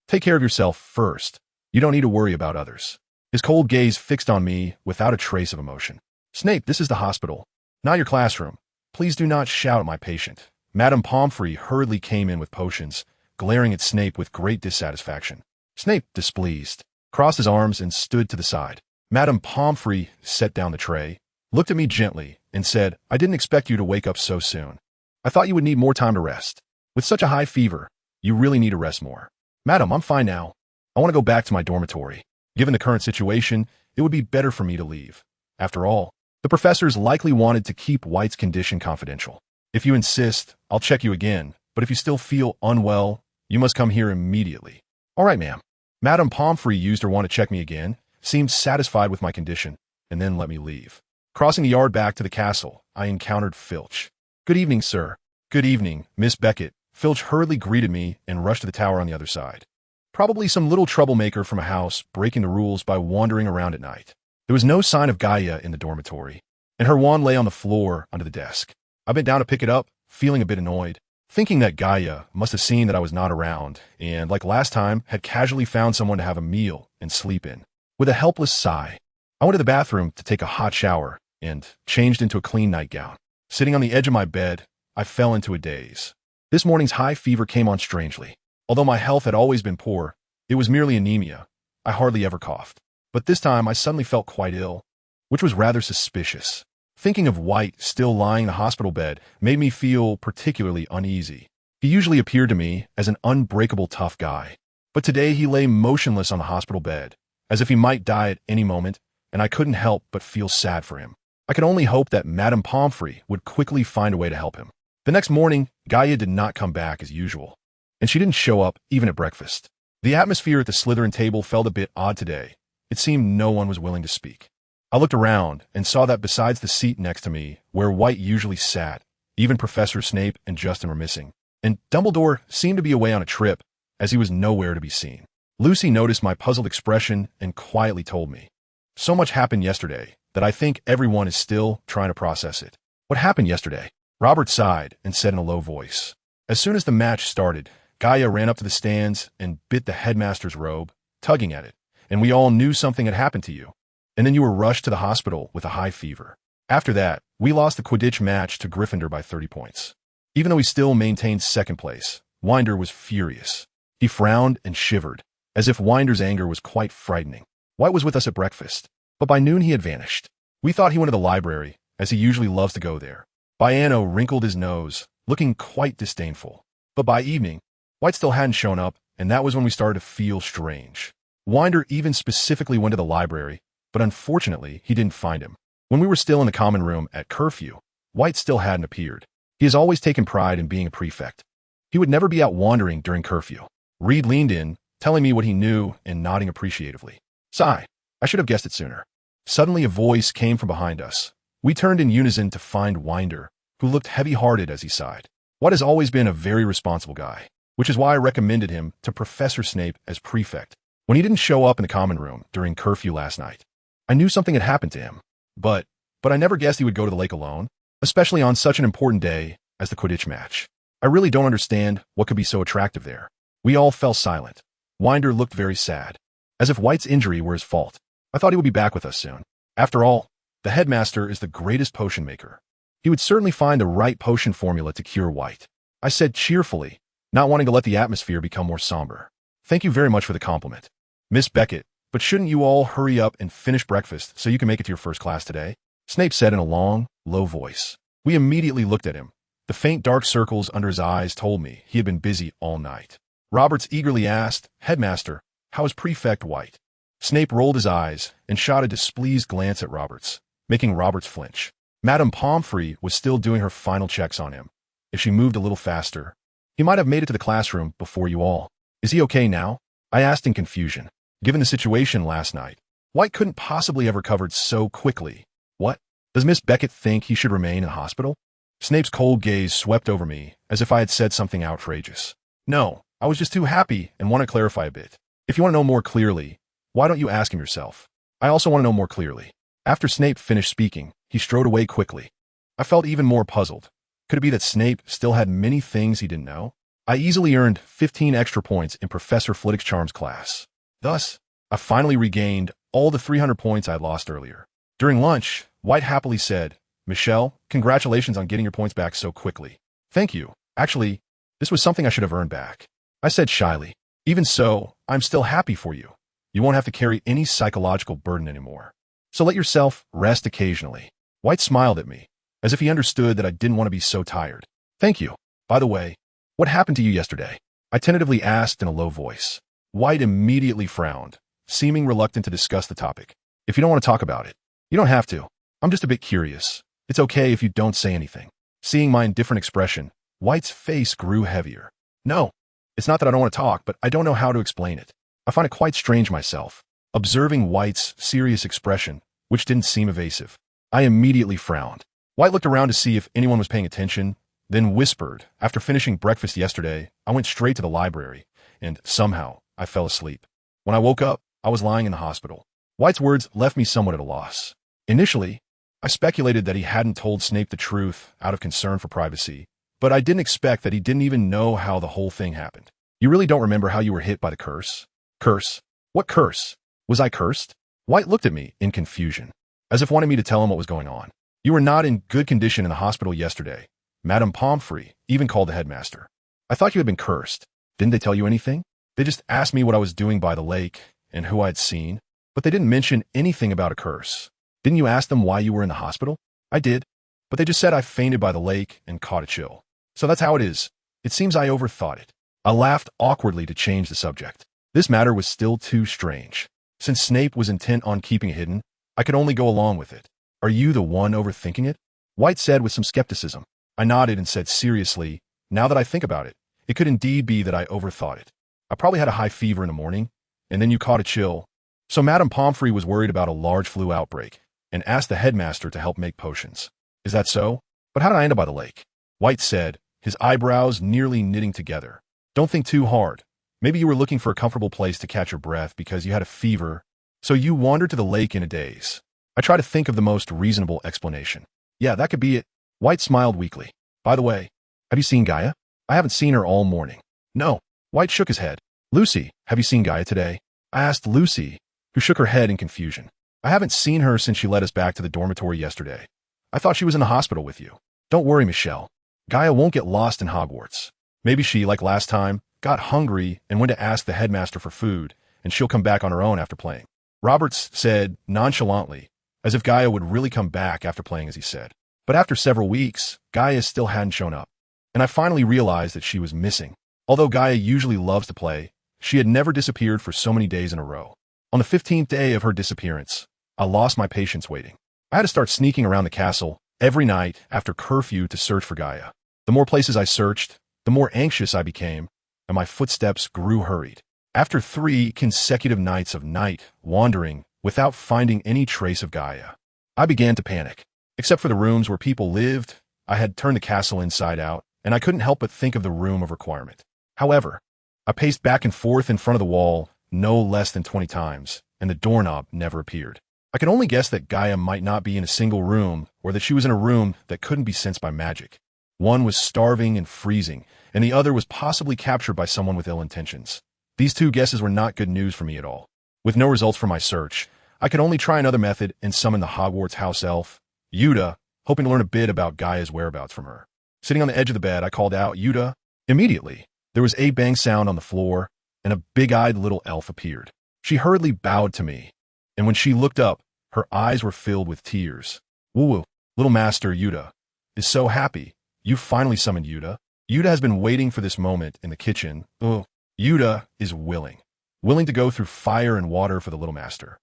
Take care of yourself first. You don't need to worry about others. His cold gaze fixed on me without a trace of emotion. "Snape, this is the hospital, not your classroom. Please do not shout at my patient." Madame Pomfrey hurriedly came in with potions, glaring at Snape with great dissatisfaction. Snape, displeased, crossed his arms and stood to the side. Madame Pomfrey set down the tray, looked at me gently, and said, "I didn't expect you to wake up so soon. I thought you would need more time to rest. With such a high fever, you really need to rest more." "Madam, I'm fine now. I want to go back to my dormitory. Given the current situation, it would be better for me to leave. After all, the professors likely wanted to keep White's condition confidential. If you insist, I'll check you again, but if you still feel unwell, you must come here immediately." "All right, ma'am." Madame Pomfrey used her wand to check me again, seemed satisfied with my condition, and then let me leave. Crossing the yard back to the castle, I encountered Filch. "Good evening, sir." "Good evening, Miss Beckett." Filch hurriedly greeted me and rushed to the tower on the other side. Probably some little troublemaker from a house breaking the rules by wandering around at night. There was no sign of Gaia in the dormitory, and her wand lay on the floor under the desk. I bent down to pick it up, feeling a bit annoyed, thinking that Gaia must have seen that I was not around and, like last time, had casually found someone to have a meal and sleep in. With a helpless sigh, I went to the bathroom to take a hot shower and changed into a clean nightgown. Sitting on the edge of my bed, I fell into a daze. This morning's high fever came on strangely. Although my health had always been poor, it was merely anemia. I hardly ever coughed. But this time I suddenly felt quite ill, which was rather suspicious. Thinking of White still lying in the hospital bed made me feel particularly uneasy. He usually appeared to me as an unbreakable tough guy, but today he lay motionless on the hospital bed, as if he might die at any moment, and I couldn't help but feel sad for him. I could only hope that Madame Pomfrey would quickly find a way to help him. The next morning, Gaia did not come back as usual, and she didn't show up even at breakfast. The atmosphere at the Slytherin table felt a bit odd today. It seemed no one was willing to speak. I looked around and saw that besides the seat next to me, where White usually sat, Even Professor Snape and Justin were missing, and Dumbledore seemed to be away on a trip, as he was nowhere to be seen. Lucy noticed my puzzled expression and quietly told me, "So much happened yesterday that I think everyone is still trying to process it." "What happened yesterday?" Robert sighed and said in a low voice. As soon as the match started, Gaia ran up to the stands and bit the headmaster's robe, tugging at it, and we all knew something had happened to you. And then you were rushed to the hospital with a high fever. After that, we lost the Quidditch match to Gryffindor by 30 points. Even though we still maintained second place, Winder was furious. He frowned and shivered, as if Winder's anger was quite frightening. White was with us at breakfast, but by noon he had vanished. We thought he went to the library, as he usually loves to go there. Biano wrinkled his nose, looking quite disdainful. But by evening, White still hadn't shown up, and that was when we started to feel strange. Winder even specifically went to the library, but unfortunately he didn't find him. When we were still in the common room at curfew, White still hadn't appeared. He has always taken pride in being a prefect. He would never be out wandering during curfew. Reed leaned in, telling me what he knew and nodding appreciatively. Sigh, I should have guessed it sooner. Suddenly a voice came from behind us. We turned in unison to find Winder, who looked heavy-hearted as he sighed. White has always been a very responsible guy, which is why I recommended him to Professor Snape as prefect. When he didn't show up in the common room during curfew last night, I knew something had happened to him. But I never guessed he would go to the lake alone, especially on such an important day as the Quidditch match. I really don't understand what could be so attractive there. We all fell silent. Winder looked very sad, as if White's injury were his fault. I thought he would be back with us soon. After all, the headmaster is the greatest potion maker. He would certainly find the right potion formula to cure White. I said cheerfully, not wanting to let the atmosphere become more somber. Thank you very much for the compliment, Miss Beckett, but shouldn't you all hurry up and finish breakfast so you can make it to your first class today? Snape said in a long, low voice. We immediately looked at him. The faint dark circles under his eyes told me he had been busy all night. Roberts eagerly asked, Headmaster, how is Prefect White? Snape rolled his eyes and shot a displeased glance at Roberts, making Roberts flinch. Madame Pomfrey was still doing her final checks on him. If she moved a little faster, he might have made it to the classroom before you all. Is he okay now? I asked in confusion. Given the situation last night, White couldn't possibly have recovered so quickly. What? Does Miss Beckett think he should remain in hospital? Snape's cold gaze swept over me, as if I had said something outrageous. No, I was just too happy and want to clarify a bit. If you want to know more clearly, why don't you ask him yourself? I also want to know more clearly. After Snape finished speaking, he strode away quickly. I felt even more puzzled. Could it be that Snape still had many things he didn't know? I easily earned 15 extra points in Professor Flitwick's Charms class. Thus, I finally regained all the 300 points I lost earlier. During lunch, White happily said, Michelle, congratulations on getting your points back so quickly. Thank you. Actually, this was something I should have earned back. I said shyly. Even so, I'm still happy for you. You won't have to carry any psychological burden anymore. So let yourself rest occasionally. White smiled at me, as if he understood that I didn't want to be so tired. Thank you. By the way, what happened to you yesterday? I tentatively asked in a low voice. White immediately frowned, seeming reluctant to discuss the topic. If you don't want to talk about it, you don't have to. I'm just a bit curious. It's okay if you don't say anything. Seeing my indifferent expression, White's face grew heavier. No, it's not that I don't want to talk, but I don't know how to explain it. I find it quite strange myself, observing White's serious expression, which didn't seem evasive. I immediately frowned. White looked around to see if anyone was paying attention, then whispered, after finishing breakfast yesterday, I went straight to the library, and somehow I fell asleep. When I woke up, I was lying in the hospital. White's words left me somewhat at a loss. Initially, I speculated that he hadn't told Snape the truth out of concern for privacy, but I didn't expect that he didn't even know how the whole thing happened. You really don't remember how you were hit by the curse? Curse? What curse? Was I cursed? White looked at me in confusion, as if wanting me to tell him what was going on. You were not in good condition in the hospital yesterday. Madame Pomfrey even called the headmaster. I thought you had been cursed. Didn't they tell you anything? They just asked me what I was doing by the lake and who I had seen, but they didn't mention anything about a curse. Didn't you ask them why you were in the hospital? I did, but they just said I fainted by the lake and caught a chill. So that's how it is. It seems I overthought it. I laughed awkwardly to change the subject. This matter was still too strange. Since Snape was intent on keeping it hidden, I could only go along with it. Are you the one overthinking it? White said with some skepticism. I nodded and said seriously, now that I think about it, it could indeed be that I overthought it. I probably had a high fever in the morning, and then you caught a chill. So Madame Pomfrey was worried about a large flu outbreak and asked the headmaster to help make potions. Is that so? But how did I end up by the lake? White said, his eyebrows nearly knitting together. Don't think too hard. Maybe you were looking for a comfortable place to catch your breath because you had a fever, so you wandered to the lake in a daze. I try to think of the most reasonable explanation. Yeah, that could be it. White smiled weakly. By the way, have you seen Gaia? I haven't seen her all morning. No. White shook his head. Lucy, have you seen Gaia today? I asked Lucy, who shook her head in confusion. I haven't seen her since she led us back to the dormitory yesterday. I thought she was in the hospital with you. Don't worry, Michelle. Gaia won't get lost in Hogwarts. Maybe she, like last time, got hungry and went to ask the headmaster for food, and she'll come back on her own after playing. Roberts said nonchalantly, as if Gaia would really come back after playing as he said. But after several weeks, Gaia still hadn't shown up, and I finally realized that she was missing. Although Gaia usually loves to play, she had never disappeared for so many days in a row. On the 15th day of her disappearance, I lost my patience waiting. I had to start sneaking around the castle every night after curfew to search for Gaia. The more places I searched, the more anxious I became, and my footsteps grew hurried. After 3 consecutive nights of night wandering without finding any trace of Gaia, I began to panic. Except for the rooms where people lived, I had turned the castle inside out, and I couldn't help but think of the room of requirement. However, I paced back and forth in front of the wall no less than 20 times, and the doorknob never appeared. I could only guess that Gaia might not be in a single room, or that she was in a room that couldn't be sensed by magic. One was starving and freezing, and the other was possibly captured by someone with ill intentions. These 2 guesses were not good news for me at all. With no results from my search, I could only try another method and summon the Hogwarts house elf, Yuda, hoping to learn a bit about Gaia's whereabouts from her. Sitting on the edge of the bed, I called out, Yuda. Immediately, there was a bang sound on the floor, and a big-eyed little elf appeared. She hurriedly bowed to me, and when she looked up, her eyes were filled with tears. Woo-woo, little master Yuda is so happy. You finally summoned Yuda. Yuda has been waiting for this moment in the kitchen. Oh, Yuda is willing to go through fire and water for the little master.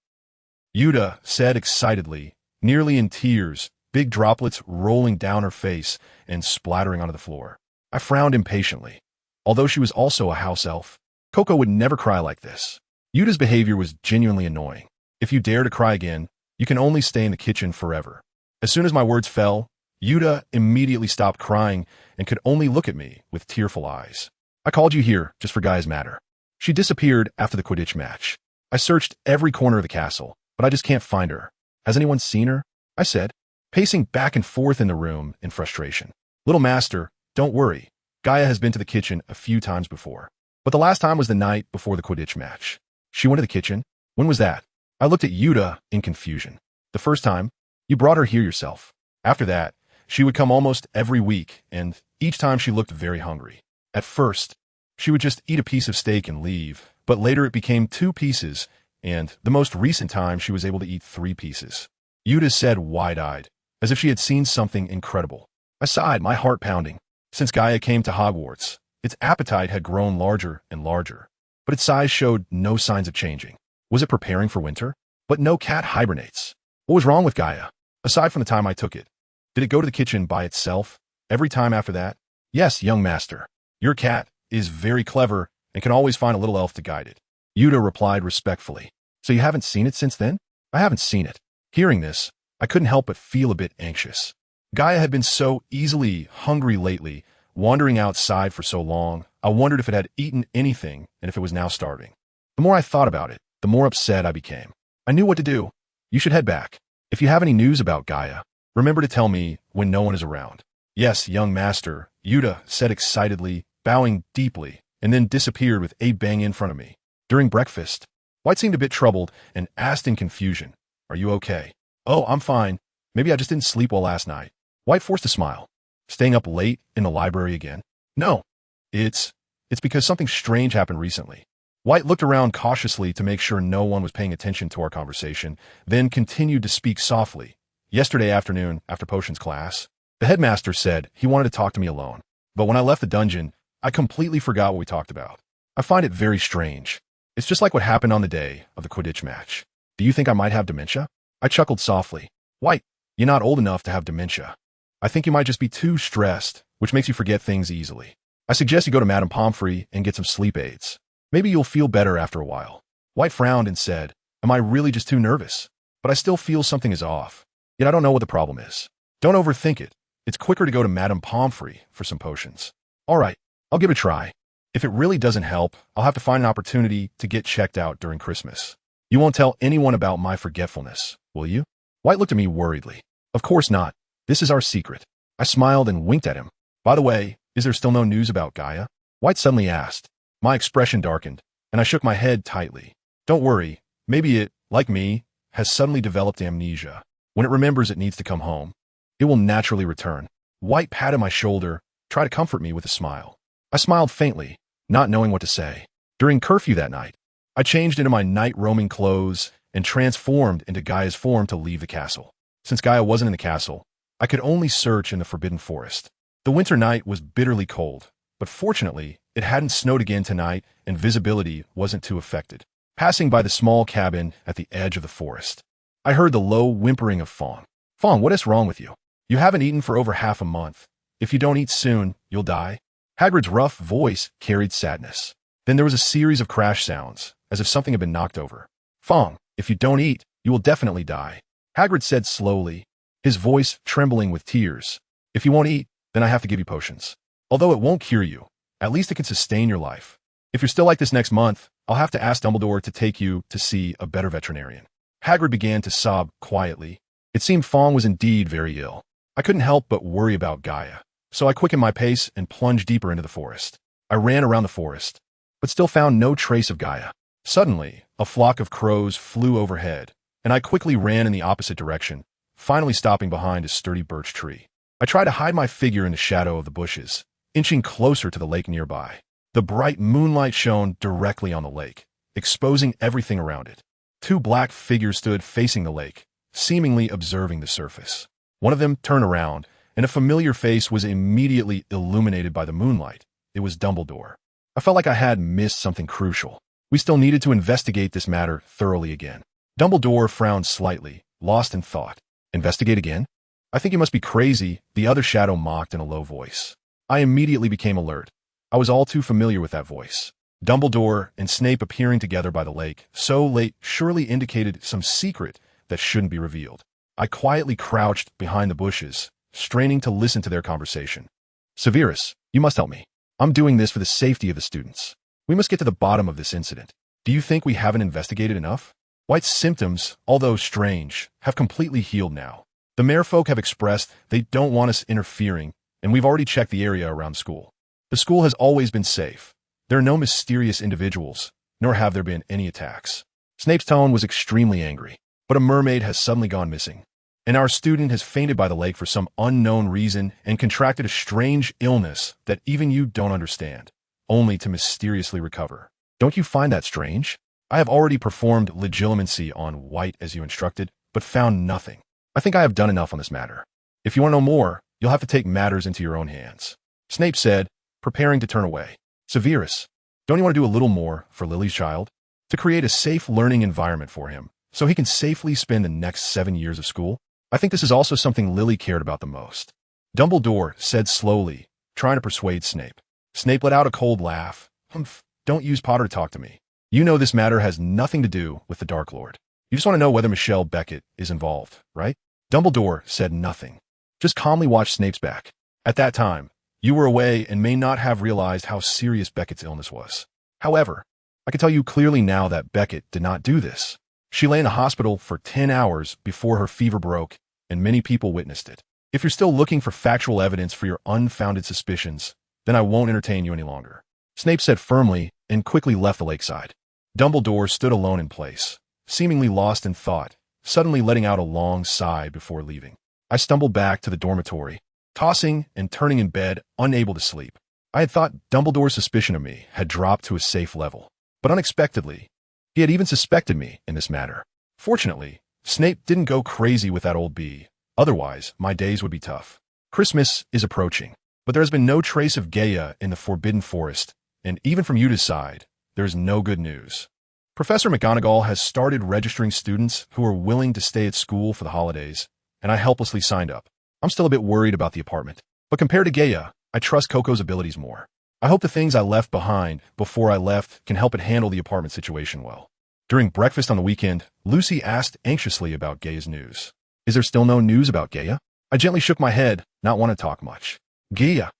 Yuda said excitedly, nearly in tears, big droplets rolling down her face and splattering onto the floor. I frowned impatiently. Although she was also a house elf, Coco would never cry like this. Yuda's behavior was genuinely annoying. If you dare to cry again, you can only stay in the kitchen forever. As soon as my words fell, Yuda immediately stopped crying and could only look at me with tearful eyes. I called you here just for Gaia's matter. She disappeared after the Quidditch match. I searched every corner of the castle, but I just can't find her. Has anyone seen her? I said, pacing back and forth in the room in frustration. Little master, don't worry. Gaia has been to the kitchen a few times before. But the last time was the night before the Quidditch match. She went to the kitchen? When was that? I looked at Yuda in confusion. The first time, you brought her here yourself. After that, she would come almost every week, and each time she looked very hungry. At first, she would just eat a piece of steak and leave, but later it became 2 pieces, and the most recent time she was able to eat 3 pieces. Yuda said wide-eyed, as if she had seen something incredible. I sighed, my heart pounding. Since Gaia came to Hogwarts, its appetite had grown larger and larger, but its size showed no signs of changing. Was it preparing for winter? But no cat hibernates. What was wrong with Gaia? Aside from the time I took it, did it go to the kitchen by itself every time after that? Yes, young master. Your cat is very clever and can always find a little elf to guide it. Yuda replied respectfully. So you haven't seen it since then? I haven't seen it. Hearing this, I couldn't help but feel a bit anxious. Gaia had been so easily hungry lately, wandering outside for so long. I wondered if it had eaten anything and if it was now starving. The more I thought about it, the more upset I became. I knew what to do. You should head back. If you have any news about Gaia, remember to tell me when no one is around. Yes, young master, Yuda said excitedly, bowing deeply, and then disappeared with a bang in front of me. During breakfast, White seemed a bit troubled and asked in confusion, Are you okay? Oh, I'm fine. Maybe I just didn't sleep well last night. White forced a smile. Staying up late in the library again? No. It's because something strange happened recently. White looked around cautiously to make sure no one was paying attention to our conversation, then continued to speak softly. Yesterday afternoon, after potions class, the headmaster said he wanted to talk to me alone. But when I left the dungeon, I completely forgot what we talked about. I find it very strange. It's just like what happened on the day of the Quidditch match. Do you think I might have dementia? I chuckled softly. White, you're not old enough to have dementia. I think you might just be too stressed, which makes you forget things easily. I suggest you go to Madame Pomfrey and get some sleep aids. Maybe you'll feel better after a while. White frowned and said, Am I really just too nervous? But I still feel something is off. Yet I don't know what the problem is. Don't overthink it. It's quicker to go to Madame Pomfrey for some potions. All right, I'll give it a try. If it really doesn't help, I'll have to find an opportunity to get checked out during Christmas. You won't tell anyone about my forgetfulness, will you? White looked at me worriedly. Of course not. This is our secret. I smiled and winked at him. By the way, is there still no news about Gaia? White suddenly asked. My expression darkened, and I shook my head tightly. Don't worry. Maybe it, like me, has suddenly developed amnesia. When it remembers it needs to come home, it will naturally return. White patted my shoulder, tried to comfort me with a smile. I smiled faintly, not knowing what to say. During curfew that night, I changed into my night-roaming clothes and transformed into Gaia's form to leave the castle. Since Gaia wasn't in the castle, I could only search in the Forbidden Forest. The winter night was bitterly cold, but fortunately, it hadn't snowed again tonight and visibility wasn't too affected. Passing by the small cabin at the edge of the forest, I heard the low whimpering of Fawn. Fawn, what is wrong with you? You haven't eaten for over half a month. If you don't eat soon, you'll die. Hagrid's rough voice carried sadness. Then there was a series of crash sounds, as if something had been knocked over. Fawn, if you don't eat, you will definitely die. Hagrid said slowly, his voice trembling with tears. If you won't eat, then I have to give you potions. Although it won't cure you, at least it can sustain your life. If you're still like this next month, I'll have to ask Dumbledore to take you to see a better veterinarian. Hagrid began to sob quietly. It seemed Fawn was indeed very ill. I couldn't help but worry about Gaia, so I quickened my pace and plunged deeper into the forest. I ran around the forest, but still found no trace of Gaia. Suddenly, a flock of crows flew overhead, and I quickly ran in the opposite direction, finally stopping behind a sturdy birch tree. I tried to hide my figure in the shadow of the bushes, inching closer to the lake nearby. The bright moonlight shone directly on the lake, exposing everything around it. Two black figures stood facing the lake, seemingly observing the surface. One of them turned around, and a familiar face was immediately illuminated by the moonlight. It was Dumbledore. I felt like I had missed something crucial. We still needed to investigate this matter thoroughly again. Dumbledore frowned slightly, lost in thought. Investigate again? I think you must be crazy, the other shadow mocked in a low voice. I immediately became alert. I was all too familiar with that voice. Dumbledore and Snape appearing together by the lake, so late, surely indicated some secret that shouldn't be revealed. I quietly crouched behind the bushes, straining to listen to their conversation. Severus, you must help me. I'm doing this for the safety of the students. We must get to the bottom of this incident. Do you think we haven't investigated enough? White's symptoms, although strange, have completely healed now. The merfolk have expressed they don't want us interfering, and we've already checked the area around school. The school has always been safe. There are no mysterious individuals, nor have there been any attacks. Snape's tone was extremely angry, but a mermaid has suddenly gone missing, and our student has fainted by the lake for some unknown reason and contracted a strange illness that even you don't understand, only to mysteriously recover. Don't you find that strange? I have already performed legilimency on White as you instructed, but found nothing. I think I have done enough on this matter. If you want to know more, you'll have to take matters into your own hands. Snape said, preparing to turn away. Severus, don't you want to do a little more for Lily's child? To create a safe learning environment for him, so he can safely spend the next 7 years of school? I think this is also something Lily cared about the most. Dumbledore said slowly, trying to persuade Snape. Snape let out a cold laugh. Humph, don't use Potter to talk to me. You know this matter has nothing to do with the Dark Lord. You just want to know whether Michelle Beckett is involved, right? Dumbledore said nothing. Just calmly watched Snape's back. At that time, you were away and may not have realized how serious Beckett's illness was. However, I can tell you clearly now that Beckett did not do this. She lay in a hospital for 10 hours before her fever broke, and many people witnessed it. If you're still looking for factual evidence for your unfounded suspicions, then I won't entertain you any longer. Snape said firmly and quickly left the lakeside. Dumbledore stood alone in place, seemingly lost in thought, suddenly letting out a long sigh before leaving. I stumbled back to the dormitory, tossing and turning in bed, unable to sleep. I had thought Dumbledore's suspicion of me had dropped to a safe level, but unexpectedly, he had even suspected me in this matter. Fortunately, Snape didn't go crazy with that old bee. Otherwise, my days would be tough. Christmas is approaching, but there has been no trace of Gaia in the Forbidden Forest, and even from Utah's side, there is no good news. Professor McGonagall has started registering students who are willing to stay at school for the holidays, and I helplessly signed up. I'm still a bit worried about the apartment, but compared to Gaia, I trust Coco's abilities more. I hope the things I left behind before I left can help it handle the apartment situation well. During breakfast on the weekend, Lucy asked anxiously about Gaia's news. Is there still no news about Gaia? I gently shook my head, not want to talk much. Gia,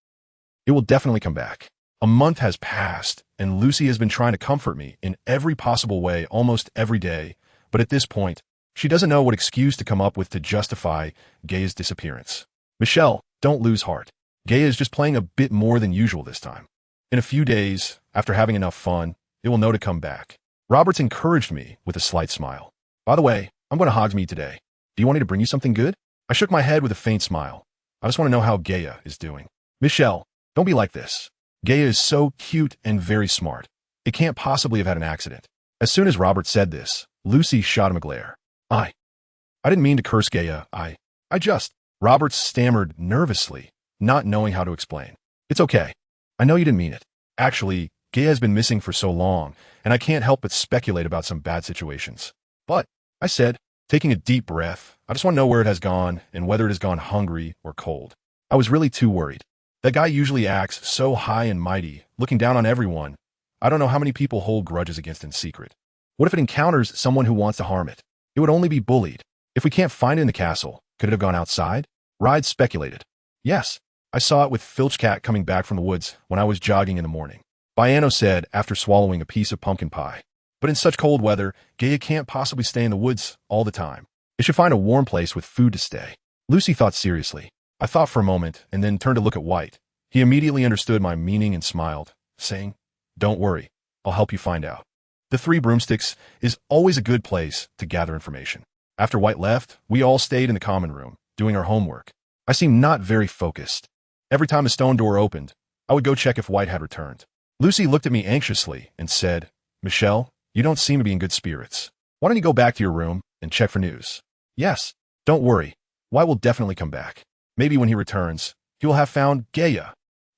it will definitely come back. A month has passed, and Lucy has been trying to comfort me in every possible way almost every day, but at this point, she doesn't know what excuse to come up with to justify Gaia's disappearance. Michelle, don't lose heart. Gaia is just playing a bit more than usual this time. In a few days, after having enough fun, it will know to come back. Roberts encouraged me with a slight smile. By the way, I'm going to Hogsmeade today. Do you want me to bring you something good? I shook my head with a faint smile. I just want to know how Gaia is doing. Michelle, don't be like this. Gaia is so cute and very smart. It can't possibly have had an accident. As soon as Robert said this, Lucy shot him a glare. I didn't mean to curse Gaia. I just... Robert stammered nervously, not knowing how to explain. It's okay. I know you didn't mean it. Actually, Gaia has been missing for so long, and I can't help but speculate about some bad situations. But, I said, taking a deep breath, I just want to know where it has gone and whether it has gone hungry or cold. I was really too worried. That guy usually acts so high and mighty, looking down on everyone. I don't know how many people hold grudges against in secret. What if it encounters someone who wants to harm it? It would only be bullied. If we can't find it in the castle, could it have gone outside? Ride speculated. Yes, I saw it with Filch Cat coming back from the woods when I was jogging in the morning. Biano said after swallowing a piece of pumpkin pie. But in such cold weather, Gaia can't possibly stay in the woods all the time. It should find a warm place with food to stay. Lucy thought seriously. I thought for a moment and then turned to look at White. He immediately understood my meaning and smiled, saying, "Don't worry, I'll help you find out." The Three Broomsticks is always a good place to gather information. After White left, we all stayed in the common room, doing our homework. I seemed not very focused. Every time a stone door opened, I would go check if White had returned. Lucy looked at me anxiously and said, "Michelle, you don't seem to be in good spirits. Why don't you go back to your room and check for news?" "Yes, don't worry. White will definitely come back. Maybe when he returns, he will have found Gaia."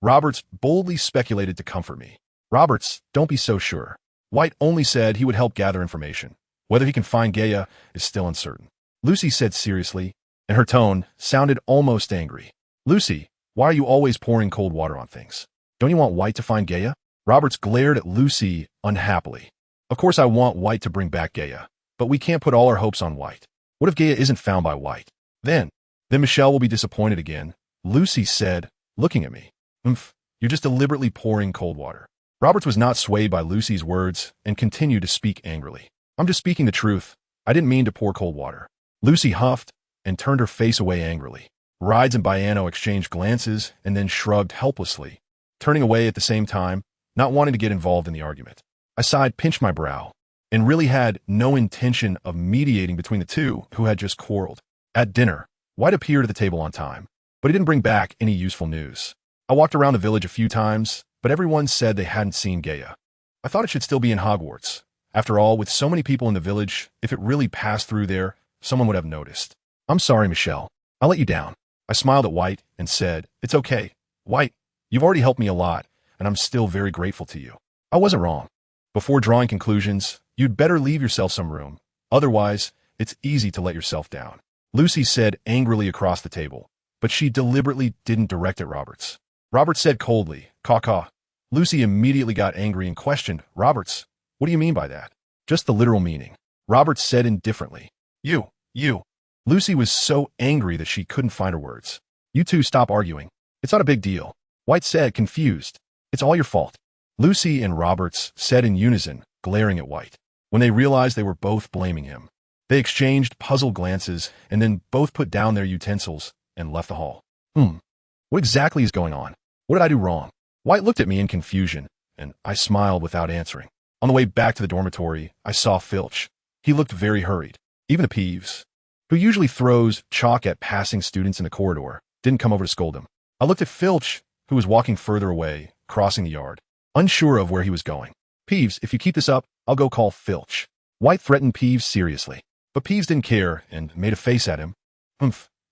Roberts boldly speculated to comfort me. "Roberts, don't be so sure. White only said he would help gather information. Whether he can find Gaia is still uncertain." Lucy said seriously, and her tone sounded almost angry. "Lucy, why are you always pouring cold water on things? Don't you want White to find Gaia?" Roberts glared at Lucy unhappily. "Of course I want White to bring back Gaia, but we can't put all our hopes on White. What if Gaia isn't found by White? Then Michelle will be disappointed again," Lucy said, looking at me. You're just deliberately pouring cold water." Roberts was not swayed by Lucy's words and continued to speak angrily. "I'm just speaking the truth. I didn't mean to pour cold water." Lucy huffed and turned her face away angrily. Rides and Biano exchanged glances and then shrugged helplessly, turning away at the same time, not wanting to get involved in the argument. I sighed, pinched my brow, and really had no intention of mediating between the two who had just quarreled. At dinner, White appeared at the table on time, but he didn't bring back any useful news. I walked around the village a few times, but everyone said they hadn't seen Gaia. I thought it should still be in Hogwarts. After all, with so many people in the village, if it really passed through there, someone would have noticed. "I'm sorry, Michelle. I'll let you down." I smiled at White and said, "It's okay. White, you've already helped me a lot, and I'm still very grateful to you. I wasn't wrong. Before drawing conclusions, you'd better leave yourself some room. Otherwise, it's easy to let yourself down." Lucy said angrily across the table, but she deliberately didn't direct at Roberts. Roberts said coldly, "Caw-caw." Lucy immediately got angry and questioned, "Roberts, what do you mean by that?" "Just the literal meaning." Roberts said indifferently, You. Lucy was so angry that she couldn't find her words. "You two stop arguing. It's not a big deal." White said, confused, "It's all your fault." Lucy and Roberts said in unison, glaring at White. When they realized they were both blaming him, they exchanged puzzled glances and then both put down their utensils and left the hall. What exactly is going on? What did I do wrong? White looked at me in confusion, and I smiled without answering. On the way back to the dormitory, I saw Filch. He looked very hurried. Even the Peeves, who usually throws chalk at passing students in the corridor, didn't come over to scold him. I looked at Filch, who was walking further away, crossing the yard, unsure of where he was going. "Peeves, if you keep this up, I'll go call Filch." White threatened Peeves seriously, but Peeves didn't care and made a face at him.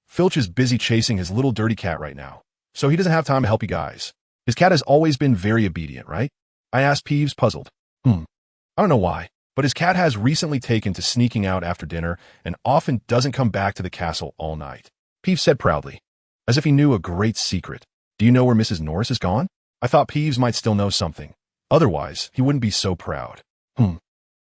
Filch is busy chasing his little dirty cat right now, so he doesn't have time to help you guys. His cat has always been very obedient, right? I asked Peeves, puzzled. I don't know why, but his cat has recently taken to sneaking out after dinner and often doesn't come back to the castle all night. Peeves said proudly, as if he knew a great secret. "Do you know where Mrs. Norris is gone?" I thought Peeves might still know something. Otherwise, he wouldn't be so proud.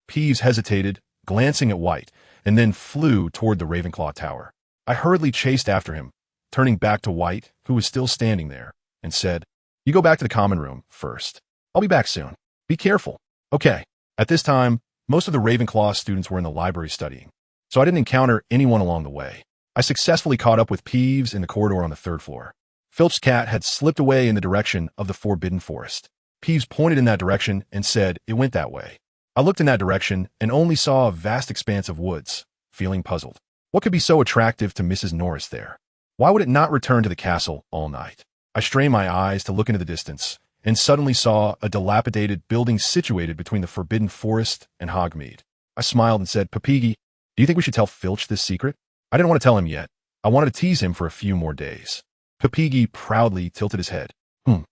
Peeves hesitated, glancing at White, and then flew toward the Ravenclaw Tower. I hurriedly chased after him, turning back to White, who was still standing there, and said, "You go back to the common room first. I'll be back soon. Be careful." Okay. At this time, most of the Ravenclaw students were in the library studying, so I didn't encounter anyone along the way. I successfully caught up with Peeves in the corridor on the third floor. Filch's cat had slipped away in the direction of the Forbidden Forest. Peeves pointed in that direction and said it went that way. I looked in that direction and only saw a vast expanse of woods, feeling puzzled. What could be so attractive to Mrs. Norris there? Why would it not return to the castle all night? I strained my eyes to look into the distance, and suddenly saw a dilapidated building situated between the Forbidden Forest and Hogmeade. I smiled and said, "Papigi, do you think we should tell Filch this secret?" I didn't want to tell him yet. I wanted to tease him for a few more days. Papigi proudly tilted his head. Then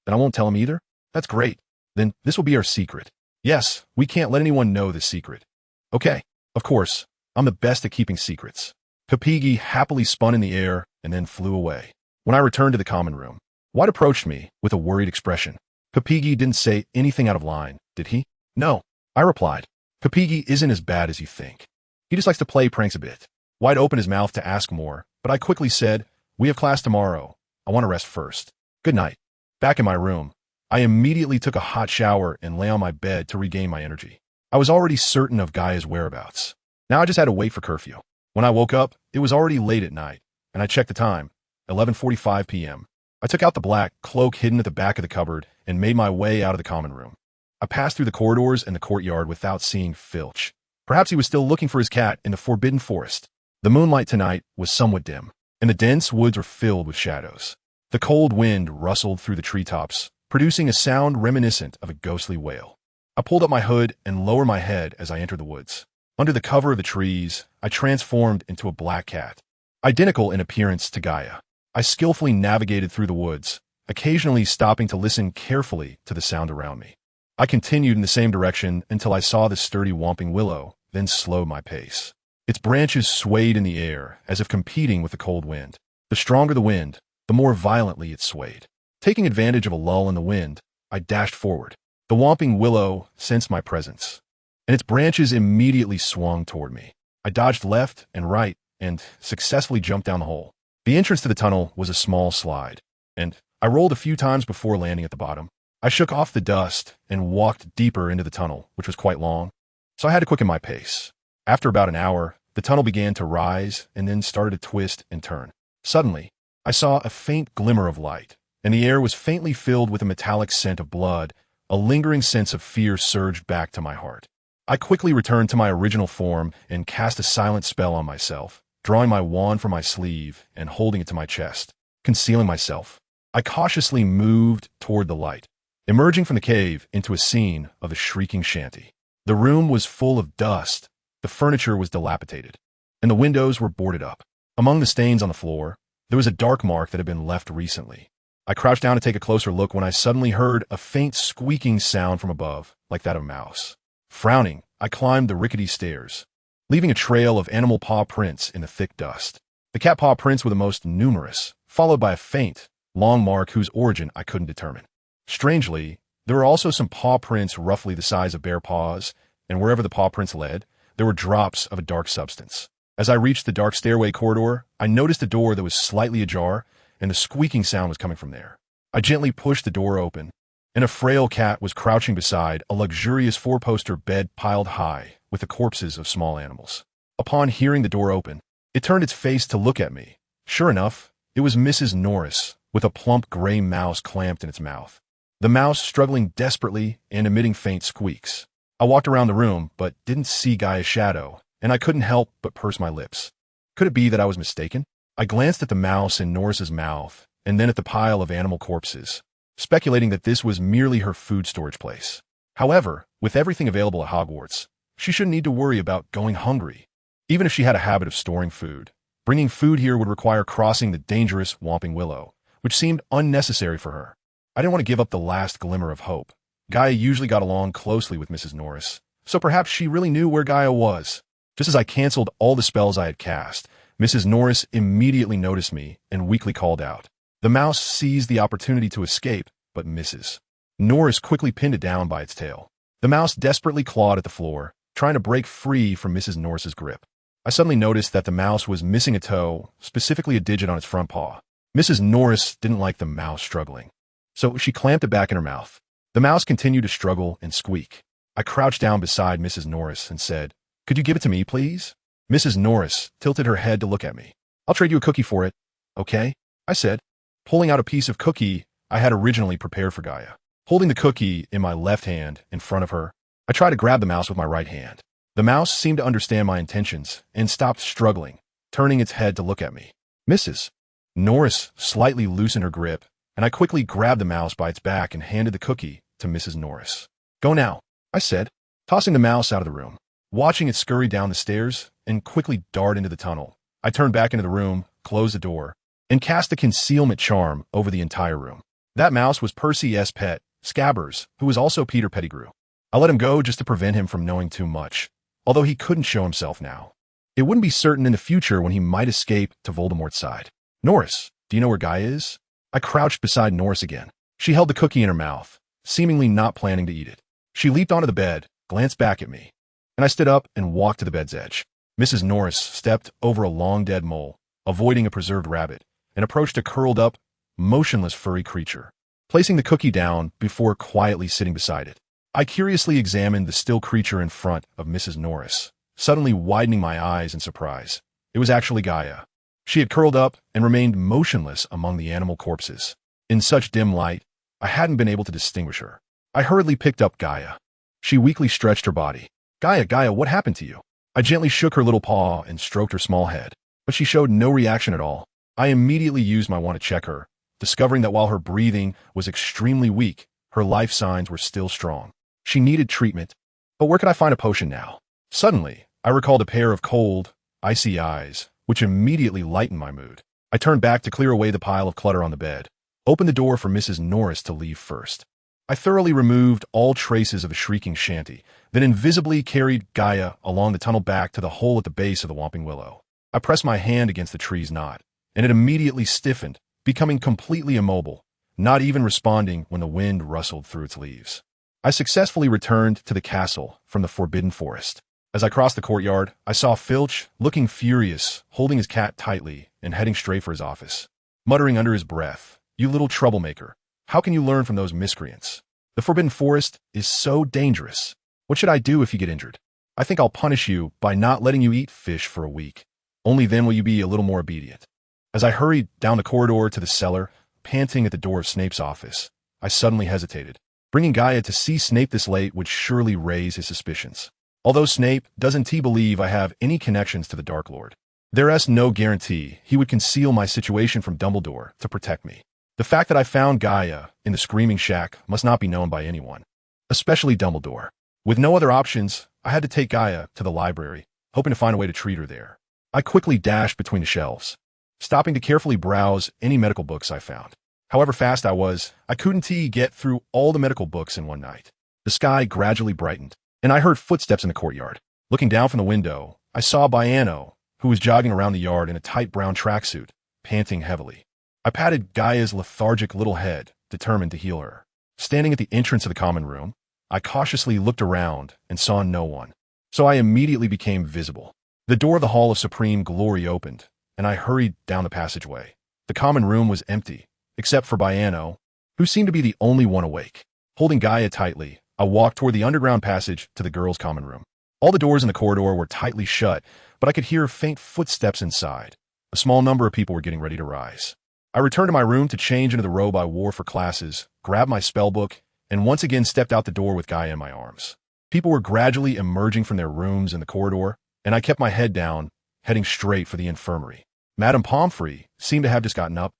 I won't tell him either? That's great. Then this will be our secret. Yes, we can't let anyone know this secret. Okay, of course, I'm the best at keeping secrets. Papigi happily spun in the air and then flew away. When I returned to the common room, White approached me with a worried expression. Papigi didn't say anything out of line, did he? No, I replied. Papigi isn't as bad as you think. He just likes to play pranks a bit. White opened his mouth to ask more, but I quickly said, "We have class tomorrow. I want to rest first. Good night." Back in my room, I immediately took a hot shower and lay on my bed to regain my energy. I was already certain of Gaia's whereabouts. Now I just had to wait for curfew. When I woke up, it was already late at night, and I checked the time, 11:45 p.m. I took out the black cloak hidden at the back of the cupboard and made my way out of the common room. I passed through the corridors and the courtyard without seeing Filch. Perhaps he was still looking for his cat in the Forbidden Forest. The moonlight tonight was somewhat dim, and the dense woods were filled with shadows. The cold wind rustled through the treetops, producing a sound reminiscent of a ghostly wail. I pulled up my hood and lowered my head as I entered the woods. Under the cover of the trees, I transformed into a black cat, identical in appearance to Gaia. I skillfully navigated through the woods, occasionally stopping to listen carefully to the sound around me. I continued in the same direction until I saw the sturdy whomping willow, then slowed my pace. Its branches swayed in the air as if competing with the cold wind. The stronger the wind, the more violently it swayed. Taking advantage of a lull in the wind, I dashed forward. The whomping willow sensed my presence, and its branches immediately swung toward me. I dodged left and right and successfully jumped down the hole. The entrance to the tunnel was a small slide, and I rolled a few times before landing at the bottom. I shook off the dust and walked deeper into the tunnel, which was quite long, so I had to quicken my pace. After about an hour, the tunnel began to rise and then started to twist and turn. Suddenly, I saw a faint glimmer of light, and the air was faintly filled with a metallic scent of blood. A lingering sense of fear surged back to my heart. I quickly returned to my original form and cast a silent spell on myself, drawing my wand from my sleeve and holding it to my chest. Concealing myself, I cautiously moved toward the light, emerging from the cave into a scene of a shrieking shanty. The room was full of dust, the furniture was dilapidated, and the windows were boarded up. Among the stains on the floor, there was a dark mark that had been left recently. I crouched down to take a closer look when I suddenly heard a faint squeaking sound from above, like that of a mouse. Frowning, I climbed the rickety stairs, leaving a trail of animal paw prints in the thick dust. The cat paw prints were the most numerous, followed by a faint, long mark whose origin I couldn't determine. Strangely, there were also some paw prints roughly the size of bear paws, and wherever the paw prints led, there were drops of a dark substance. As I reached the dark stairway corridor, I noticed a door that was slightly ajar, and the squeaking sound was coming from there. I gently pushed the door open, and a frail cat was crouching beside a luxurious four-poster bed piled high with the corpses of small animals. Upon hearing the door open, it turned its face to look at me. Sure enough, it was Mrs. Norris, with a plump gray mouse clamped in its mouth. The mouse struggling desperately and emitting faint squeaks. I walked around the room, but didn't see Gaia's shadow, and I couldn't help but purse my lips. Could it be that I was mistaken? I glanced at the mouse in Norris's mouth, and then at the pile of animal corpses, speculating that this was merely her food storage place. However, with everything available at Hogwarts, she shouldn't need to worry about going hungry. Even if she had a habit of storing food, bringing food here would require crossing the dangerous Whomping Willow, which seemed unnecessary for her. I didn't want to give up the last glimmer of hope. Gaia usually got along closely with Mrs. Norris, so perhaps she really knew where Gaia was. Just as I canceled all the spells I had cast, Mrs. Norris immediately noticed me and weakly called out. The mouse seized the opportunity to escape, but misses. Norris quickly pinned it down by its tail. The mouse desperately clawed at the floor, trying to break free from Mrs. Norris's grip. I suddenly noticed that the mouse was missing a toe, specifically a digit on its front paw. Mrs. Norris didn't like the mouse struggling, so she clamped it back in her mouth. The mouse continued to struggle and squeak. I crouched down beside Mrs. Norris and said, "Could you give it to me, please?" Mrs. Norris tilted her head to look at me. "I'll trade you a cookie for it, okay?" I said, pulling out a piece of cookie I had originally prepared for Gaia. Holding the cookie in my left hand in front of her, I tried to grab the mouse with my right hand. The mouse seemed to understand my intentions and stopped struggling, turning its head to look at me. Mrs. Norris slightly loosened her grip, and I quickly grabbed the mouse by its back and handed the cookie to Mrs. Norris. "Go now," I said, tossing the mouse out of the room. Watching it scurry down the stairs and quickly dart into the tunnel, I turned back into the room, closed the door, and cast a concealment charm over the entire room. That mouse was Percy's pet, Scabbers, who was also Peter Pettigrew. I let him go just to prevent him from knowing too much, although he couldn't show himself now. It wouldn't be certain in the future when he might escape to Voldemort's side. "Norris, do you know where Gaia is?" I crouched beside Norris again. She held the cookie in her mouth, seemingly not planning to eat it. She leaped onto the bed, glanced back at me, and I stood up and walked to the bed's edge. Mrs. Norris stepped over a long dead mole, avoiding a preserved rabbit, and approached a curled-up, motionless furry creature, placing the cookie down before quietly sitting beside it. I curiously examined the still creature in front of Mrs. Norris, suddenly widening my eyes in surprise. It was actually Gaia. She had curled up and remained motionless among the animal corpses. In such dim light, I hadn't been able to distinguish her. I hurriedly picked up Gaia. She weakly stretched her body. Gaia, what happened to you?" I gently shook her little paw and stroked her small head, but she showed no reaction at all. I immediately used my wand to check her, discovering that while her breathing was extremely weak, her life signs were still strong. She needed treatment, but where could I find a potion now? Suddenly, I recalled a pair of cold, icy eyes, which immediately lightened my mood. I turned back to clear away the pile of clutter on the bed, opened the door for Mrs. Norris to leave first. I thoroughly removed all traces of the shrieking shanty, then invisibly carried Gaia along the tunnel back to the hole at the base of the Whomping Willow. I pressed my hand against the tree's knot, and it immediately stiffened, becoming completely immobile, not even responding when the wind rustled through its leaves. I successfully returned to the castle from the Forbidden Forest. As I crossed the courtyard, I saw Filch, looking furious, holding his cat tightly and heading straight for his office. Muttering under his breath, "You little troublemaker. How can you learn from those miscreants? The Forbidden Forest is so dangerous. What should I do if you get injured? I think I'll punish you by not letting you eat fish for a week. Only then will you be a little more obedient." As I hurried down the corridor to the cellar, panting at the door of Snape's office, I suddenly hesitated. Bringing Gaia to see Snape this late would surely raise his suspicions. Although Snape doesn't believe I have any connections to the Dark Lord, there is no guarantee he would conceal my situation from Dumbledore to protect me. The fact that I found Gaia in the Screaming Shack must not be known by anyone, especially Dumbledore. With no other options, I had to take Gaia to the library, hoping to find a way to treat her there. I quickly dashed between the shelves, stopping to carefully browse any medical books I found. However fast I couldn't get through all the medical books in one night. The sky gradually brightened, and I heard footsteps in the courtyard. Looking down from the window, I saw Biano, who was jogging around the yard in a tight brown tracksuit, panting heavily. I patted Gaia's lethargic little head, determined to heal her. Standing at the entrance of the common room, I cautiously looked around and saw no one, so I immediately became visible. The door of the Hall of Supreme Glory opened, and I hurried down the passageway. The common room was empty, except for Biano, who seemed to be the only one awake. Holding Gaia tightly, I walked toward the underground passage to the girls' common room. All the doors in the corridor were tightly shut, but I could hear faint footsteps inside. A small number of people were getting ready to rise. I returned to my room to change into the robe I wore for classes, grabbed my spellbook, and once again stepped out the door with Gaia in my arms. People were gradually emerging from their rooms in the corridor, and I kept my head down, heading straight for the infirmary. Madame Pomfrey seemed to have just gotten up,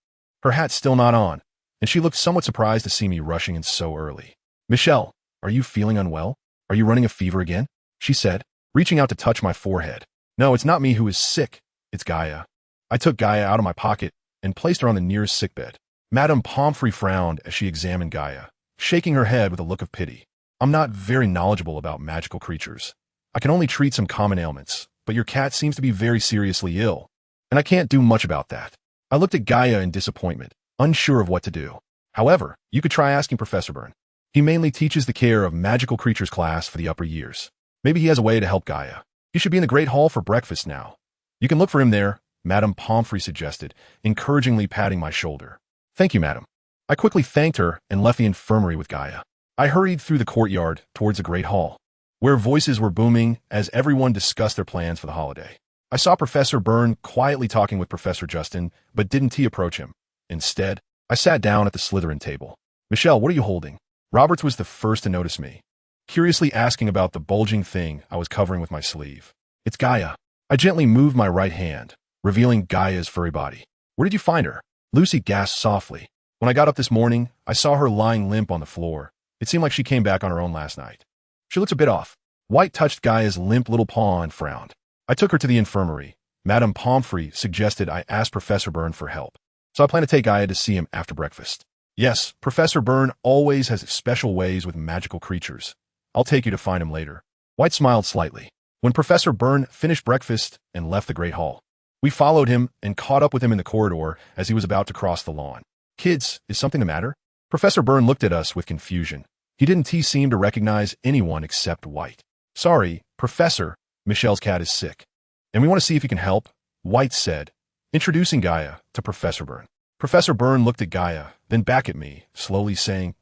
her hat still not on, and she looked somewhat surprised to see me rushing in so early. "Michelle, are you feeling unwell? Are you running a fever again?" she said, reaching out to touch my forehead. "No, it's not me who is sick. It's Gaia." I took Gaia out of my pocket and placed her on the nearest sickbed. Madame Pomfrey frowned as she examined Gaia, shaking her head with a look of pity. "I'm not very knowledgeable about magical creatures. I can only treat some common ailments, but your cat seems to be very seriously ill, and I can't do much about that." I looked at Gaia in disappointment, unsure of what to do. "However, you could try asking Professor Byrne. He mainly teaches the care of magical creatures class for the upper years. Maybe he has a way to help Gaia." You should be in the Great Hall for breakfast now. You can look for him there, Madame Pomfrey suggested, encouragingly patting my shoulder. Thank you, madam. I quickly thanked her and left the infirmary with Gaia. I hurried through the courtyard towards the Great Hall, where voices were booming as everyone discussed their plans for the holiday. I saw Professor Byrne quietly talking with Professor Justin, but didn't approach him. Instead, I sat down at the Slytherin table. Michelle, what are you holding? Roberts was the first to notice me, curiously asking about the bulging thing I was covering with my sleeve. It's Gaia. I gently moved my right hand, revealing Gaia's furry body. Where did you find her? Lucy gasped softly. When I got up this morning, I saw her lying limp on the floor. It seemed like she came back on her own last night. She looks a bit off. White touched Gaia's limp little paw and frowned. I took her to the infirmary. Madame Pomfrey suggested I ask Professor Byrne for help, so I plan to take Gaia to see him after breakfast. Yes, Professor Byrne always has special ways with magical creatures. I'll take you to find him later. White smiled slightly. When Professor Byrne finished breakfast and left the Great Hall, we followed him and caught up with him in the corridor as he was about to cross the lawn. Kids, is something the matter? Professor Byrne looked at us with confusion. He didn't seem to recognize anyone except White. Sorry, Professor, Michelle's cat is sick, and we want to see if you can help, White said, introducing Gaia to Professor Byrne. Professor Byrne looked at Gaia, then back at me, slowly saying,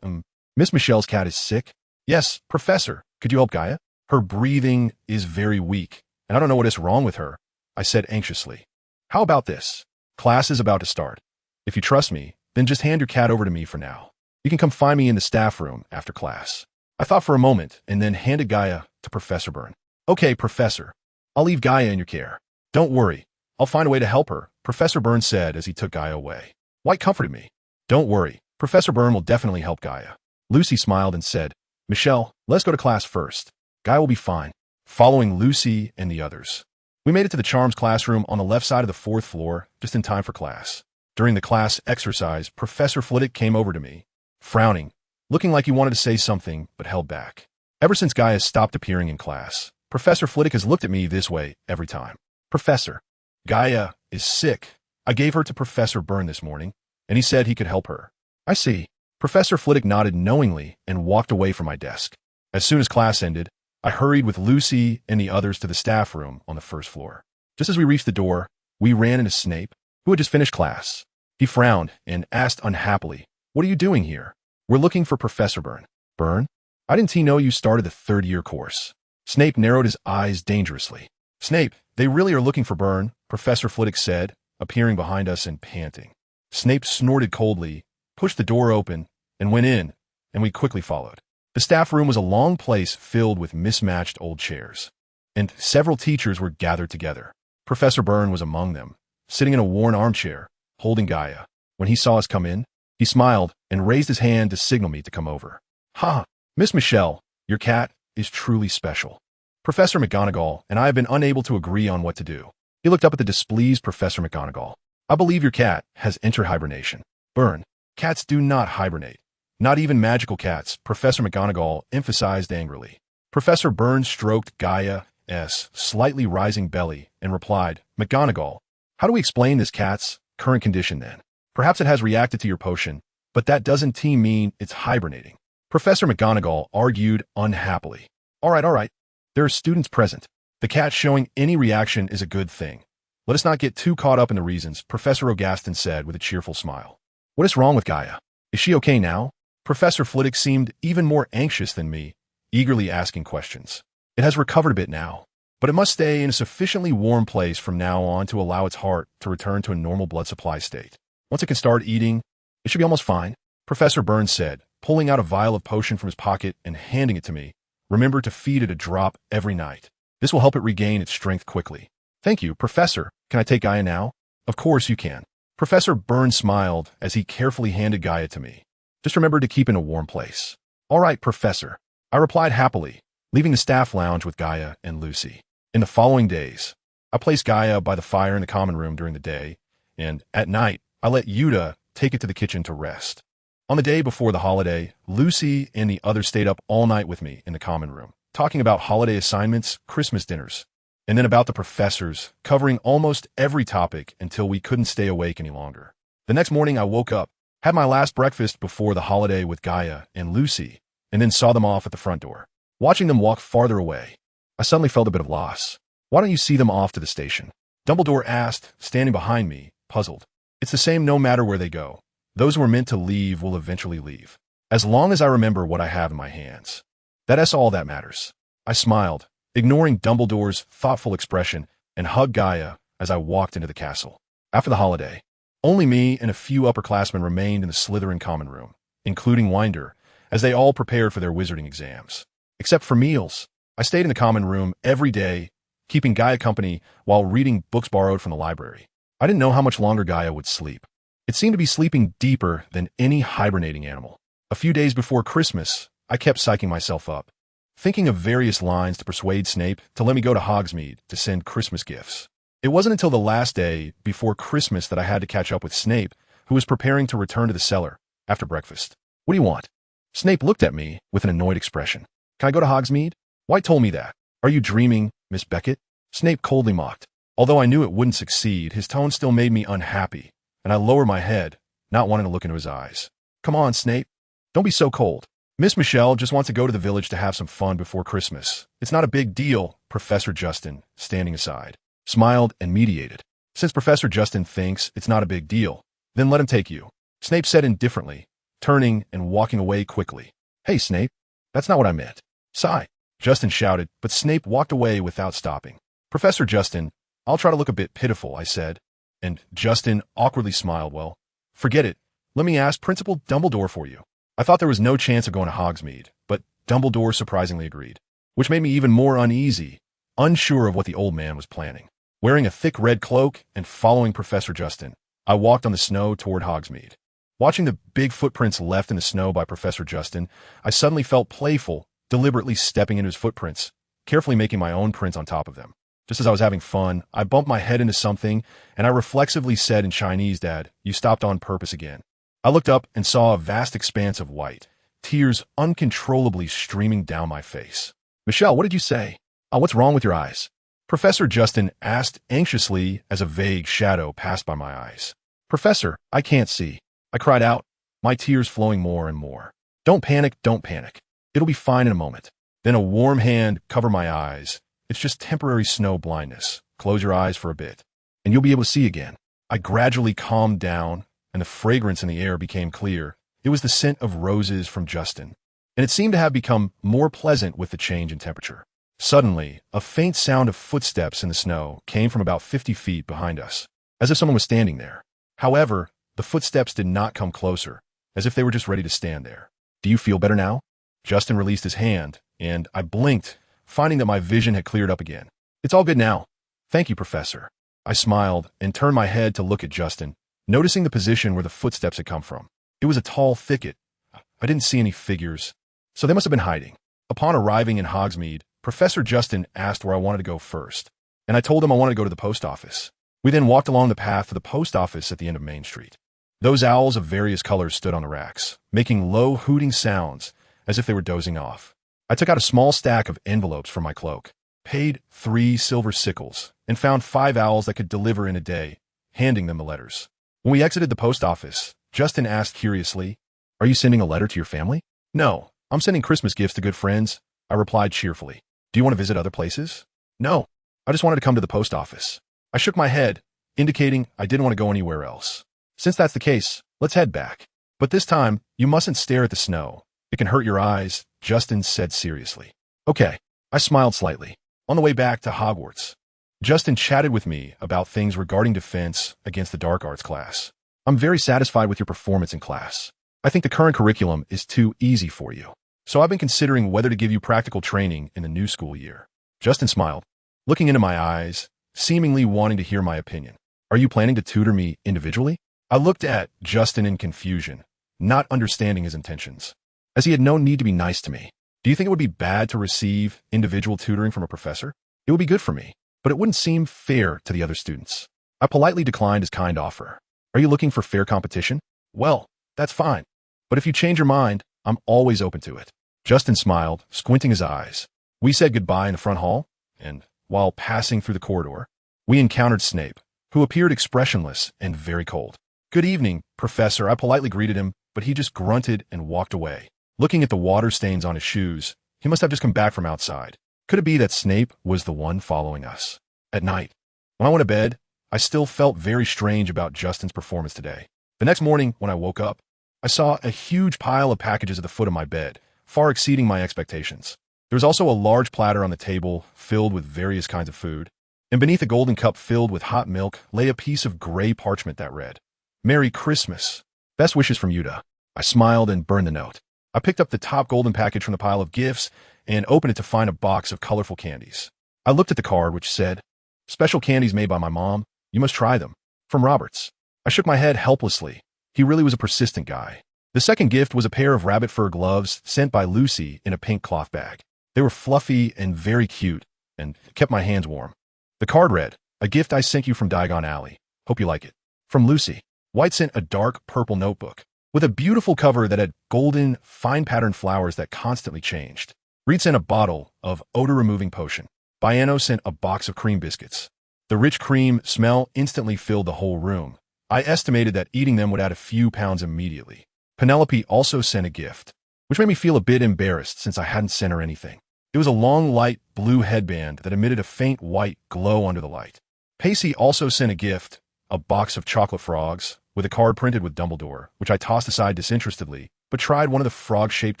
Miss Michelle's cat is sick? Yes, Professor. Could you help Gaia? Her breathing is very weak, and I don't know what is wrong with her, I said anxiously. How about this? Class is about to start. If you trust me, then just hand your cat over to me for now. You can come find me in the staff room after class. I thought for a moment and then handed Gaia to Professor Byrne. Okay, Professor. I'll leave Gaia in your care. Don't worry. I'll find a way to help her, Professor Byrne said as he took Gaia away. White comforted me. Don't worry. Professor Byrne will definitely help Gaia. Lucy smiled and said, Michelle, let's go to class first. Gaia will be fine. Following Lucy and the others, we made it to the Charms classroom on the left side of the 4th floor, just in time for class. During the class exercise, Professor Flitwick came over to me, frowning, looking like he wanted to say something but held back. Ever since Gaia stopped appearing in class, Professor Flitwick has looked at me this way every time. Professor, Gaia is sick. I gave her to Professor Byrne this morning, and he said he could help her. I see. Professor Flitwick nodded knowingly and walked away from my desk. As soon as class ended, I hurried with Lucy and the others to the staff room on the 1st floor. Just as we reached the door, we ran into Snape, who had just finished class. He frowned and asked unhappily, What are you doing here? We're looking for Professor Byrne. Byrne? I didn't know you started the 3rd-year course. Snape narrowed his eyes dangerously. Snape, they really are looking for Byrne, Professor Flitwick said, appearing behind us and panting. Snape snorted coldly, pushed the door open, and went in, and we quickly followed. The staff room was a long place filled with mismatched old chairs, and several teachers were gathered together. Professor Byrne was among them, sitting in a worn armchair, holding Gaia. When he saw us come in, he smiled and raised his hand to signal me to come over. Ha! Miss Michelle, your cat is truly special. Professor McGonagall and I have been unable to agree on what to do. He looked up at the displeased Professor McGonagall. I believe your cat has entered hibernation. Byrne, cats do not hibernate. Not even magical cats, Professor McGonagall emphasized angrily. Professor Byrne stroked Gaia's slightly rising belly and replied, McGonagall, how do we explain this cat's current condition then? Perhaps it has reacted to your potion, but that doesn't mean it's hibernating. Professor McGonagall argued unhappily. All right. There are students present. The cat showing any reaction is a good thing. Let us not get too caught up in the reasons, Professor O'Gaston said with a cheerful smile. What is wrong with Gaia? Is she okay now? Professor Flitwick seemed even more anxious than me, eagerly asking questions. It has recovered a bit now, but it must stay in a sufficiently warm place from now on to allow its heart to return to a normal blood supply state. Once it can start eating, it should be almost fine, Professor Byrne said, pulling out a vial of potion from his pocket and handing it to me. Remember to feed it a drop every night. This will help it regain its strength quickly. Thank you, Professor. Can I take Gaia now? Of course you can. Professor Byrne smiled as he carefully handed Gaia to me. Just remember to keep in a warm place. All right, Professor. I replied happily, leaving the staff lounge with Gaia and Lucy. In the following days, I placed Gaia by the fire in the common room during the day, and at night, I let Yuta take it to the kitchen to rest. On the day before the holiday, Lucy and the others stayed up all night with me in the common room, talking about holiday assignments, Christmas dinners, and then about the professors, covering almost every topic until we couldn't stay awake any longer. The next morning, I woke up, had my last breakfast before the holiday with Gaia and Lucy, and then saw them off at the front door. Watching them walk farther away, I suddenly felt a bit of loss. Why don't you see them off to the station? Dumbledore asked, standing behind me, puzzled. It's the same no matter where they go. Those who are meant to leave will eventually leave. As long as I remember what I have in my hands. That's all that matters. I smiled, ignoring Dumbledore's thoughtful expression, and hugged Gaia as I walked into the castle. After the holiday, only me and a few upperclassmen remained in the Slytherin common room, including Winder, as they all prepared for their wizarding exams. Except for meals, I stayed in the common room every day, keeping Gaia company while reading books borrowed from the library. I didn't know how much longer Gaia would sleep. It seemed to be sleeping deeper than any hibernating animal. A few days before Christmas, I kept psyching myself up, thinking of various lines to persuade Snape to let me go to Hogsmeade to send Christmas gifts. It wasn't until the last day before Christmas that I had to catch up with Snape, who was preparing to return to the cellar after breakfast. What do you want? Snape looked at me with an annoyed expression. Can I go to Hogsmeade? White told me that. Are you dreaming, Miss Beckett? Snape coldly mocked. Although I knew it wouldn't succeed, his tone still made me unhappy, and I lowered my head, not wanting to look into his eyes. Come on, Snape. Don't be so cold. Miss Michelle just wants to go to the village to have some fun before Christmas. It's not a big deal, Professor Justin, standing aside, smiled and mediated. Since Professor Justin thinks it's not a big deal, then let him take you. Snape said indifferently, turning and walking away quickly. Hey, Snape, that's not what I meant. Sigh, Justin shouted, but Snape walked away without stopping. Professor Justin, I'll try to look a bit pitiful, I said, and Justin awkwardly smiled. Well, forget it. Let me ask Principal Dumbledore for you. I thought there was no chance of going to Hogsmeade, but Dumbledore surprisingly agreed, which made me even more uneasy, unsure of what the old man was planning. Wearing a thick red cloak and following Professor Justin, I walked on the snow toward Hogsmeade. Watching the big footprints left in the snow by Professor Justin, I suddenly felt playful, deliberately stepping into his footprints, carefully making my own prints on top of them. Just as I was having fun, I bumped my head into something, and I reflexively said in Chinese, Dad, you stopped on purpose again. I looked up and saw a vast expanse of white, tears uncontrollably streaming down my face. Michelle, what did you say? What's wrong with your eyes? Professor Justin asked anxiously as a vague shadow passed by my eyes. Professor, I can't see. I cried out, my tears flowing more and more. Don't panic, don't panic. It'll be fine in a moment. Then a warm hand covered my eyes. It's just temporary snow blindness. Close your eyes for a bit, and you'll be able to see again. I gradually calmed down, and the fragrance in the air became clear. It was the scent of roses from Justin, and it seemed to have become more pleasant with the change in temperature. Suddenly, a faint sound of footsteps in the snow came from about 50 feet behind us, as if someone was standing there. However, the footsteps did not come closer, as if they were just ready to stand there. Do you feel better now? Justin released his hand, and I blinked, finding that my vision had cleared up again. It's all good now. Thank you, Professor. I smiled and turned my head to look at Justin, noticing the position where the footsteps had come from. It was a tall thicket. I didn't see any figures, so they must have been hiding. Upon arriving in Hogsmeade, Professor Justin asked where I wanted to go first, and I told him I wanted to go to the post office. We then walked along the path to the post office at the end of Main Street. Those owls of various colors stood on the racks, making low hooting sounds as if they were dozing off. I took out a small stack of envelopes from my cloak, paid 3 silver sickles, and found 5 owls that could deliver in a day, handing them the letters. When we exited the post office, Justin asked curiously, Are you sending a letter to your family? No, I'm sending Christmas gifts to good friends, I replied cheerfully. Do you want to visit other places? No, I just wanted to come to the post office. I shook my head, indicating I didn't want to go anywhere else. Since that's the case, let's head back. But this time, you mustn't stare at the snow. It can hurt your eyes, Justin said seriously. Okay, I smiled slightly. On the way back to Hogwarts, Justin chatted with me about things regarding defense against the dark arts class. I'm very satisfied with your performance in class. I think the current curriculum is too easy for you. So I've been considering whether to give you practical training in the new school year. Justin smiled, looking into my eyes, seemingly wanting to hear my opinion. Are you planning to tutor me individually? I looked at Justin in confusion, not understanding his intentions, as he had no need to be nice to me. Do you think it would be bad to receive individual tutoring from a professor? It would be good for me, but it wouldn't seem fair to the other students. I politely declined his kind offer. Are you looking for fair competition? Well, that's fine. But if you change your mind, I'm always open to it. Justin smiled, squinting his eyes. We said goodbye in the front hall, and while passing through the corridor, we encountered Snape, who appeared expressionless and very cold. Good evening, Professor, I politely greeted him, but he just grunted and walked away. Looking at the water stains on his shoes, he must have just come back from outside. Could it be that Snape was the one following us? At night, when I went to bed, I still felt very strange about Justin's performance today. The next morning, when I woke up, I saw a huge pile of packages at the foot of my bed, far exceeding my expectations. There was also a large platter on the table filled with various kinds of food, and beneath a golden cup filled with hot milk lay a piece of gray parchment that read, "Merry Christmas. Best wishes from Yuta." I smiled and burned the note. I picked up the top golden package from the pile of gifts and opened it to find a box of colorful candies. I looked at the card, which said, "Special candies made by my mom. You must try them. From Roberts." I shook my head helplessly. He really was a persistent guy. The second gift was a pair of rabbit fur gloves sent by Lucy in a pink cloth bag. They were fluffy and very cute and kept my hands warm. The card read, "A gift I sent you from Diagon Alley. Hope you like it. From Lucy." White sent a dark purple notebook with a beautiful cover that had golden, fine-patterned flowers that constantly changed. Reed sent a bottle of odor-removing potion. Baiano sent a box of cream biscuits. The rich cream smell instantly filled the whole room. I estimated that eating them would add a few pounds immediately. Penelope also sent a gift, which made me feel a bit embarrassed since I hadn't sent her anything. It was a long, light blue headband that emitted a faint white glow under the light. Pacey also sent a gift, a box of chocolate frogs, with a card printed with Dumbledore, which I tossed aside disinterestedly, but tried one of the frog-shaped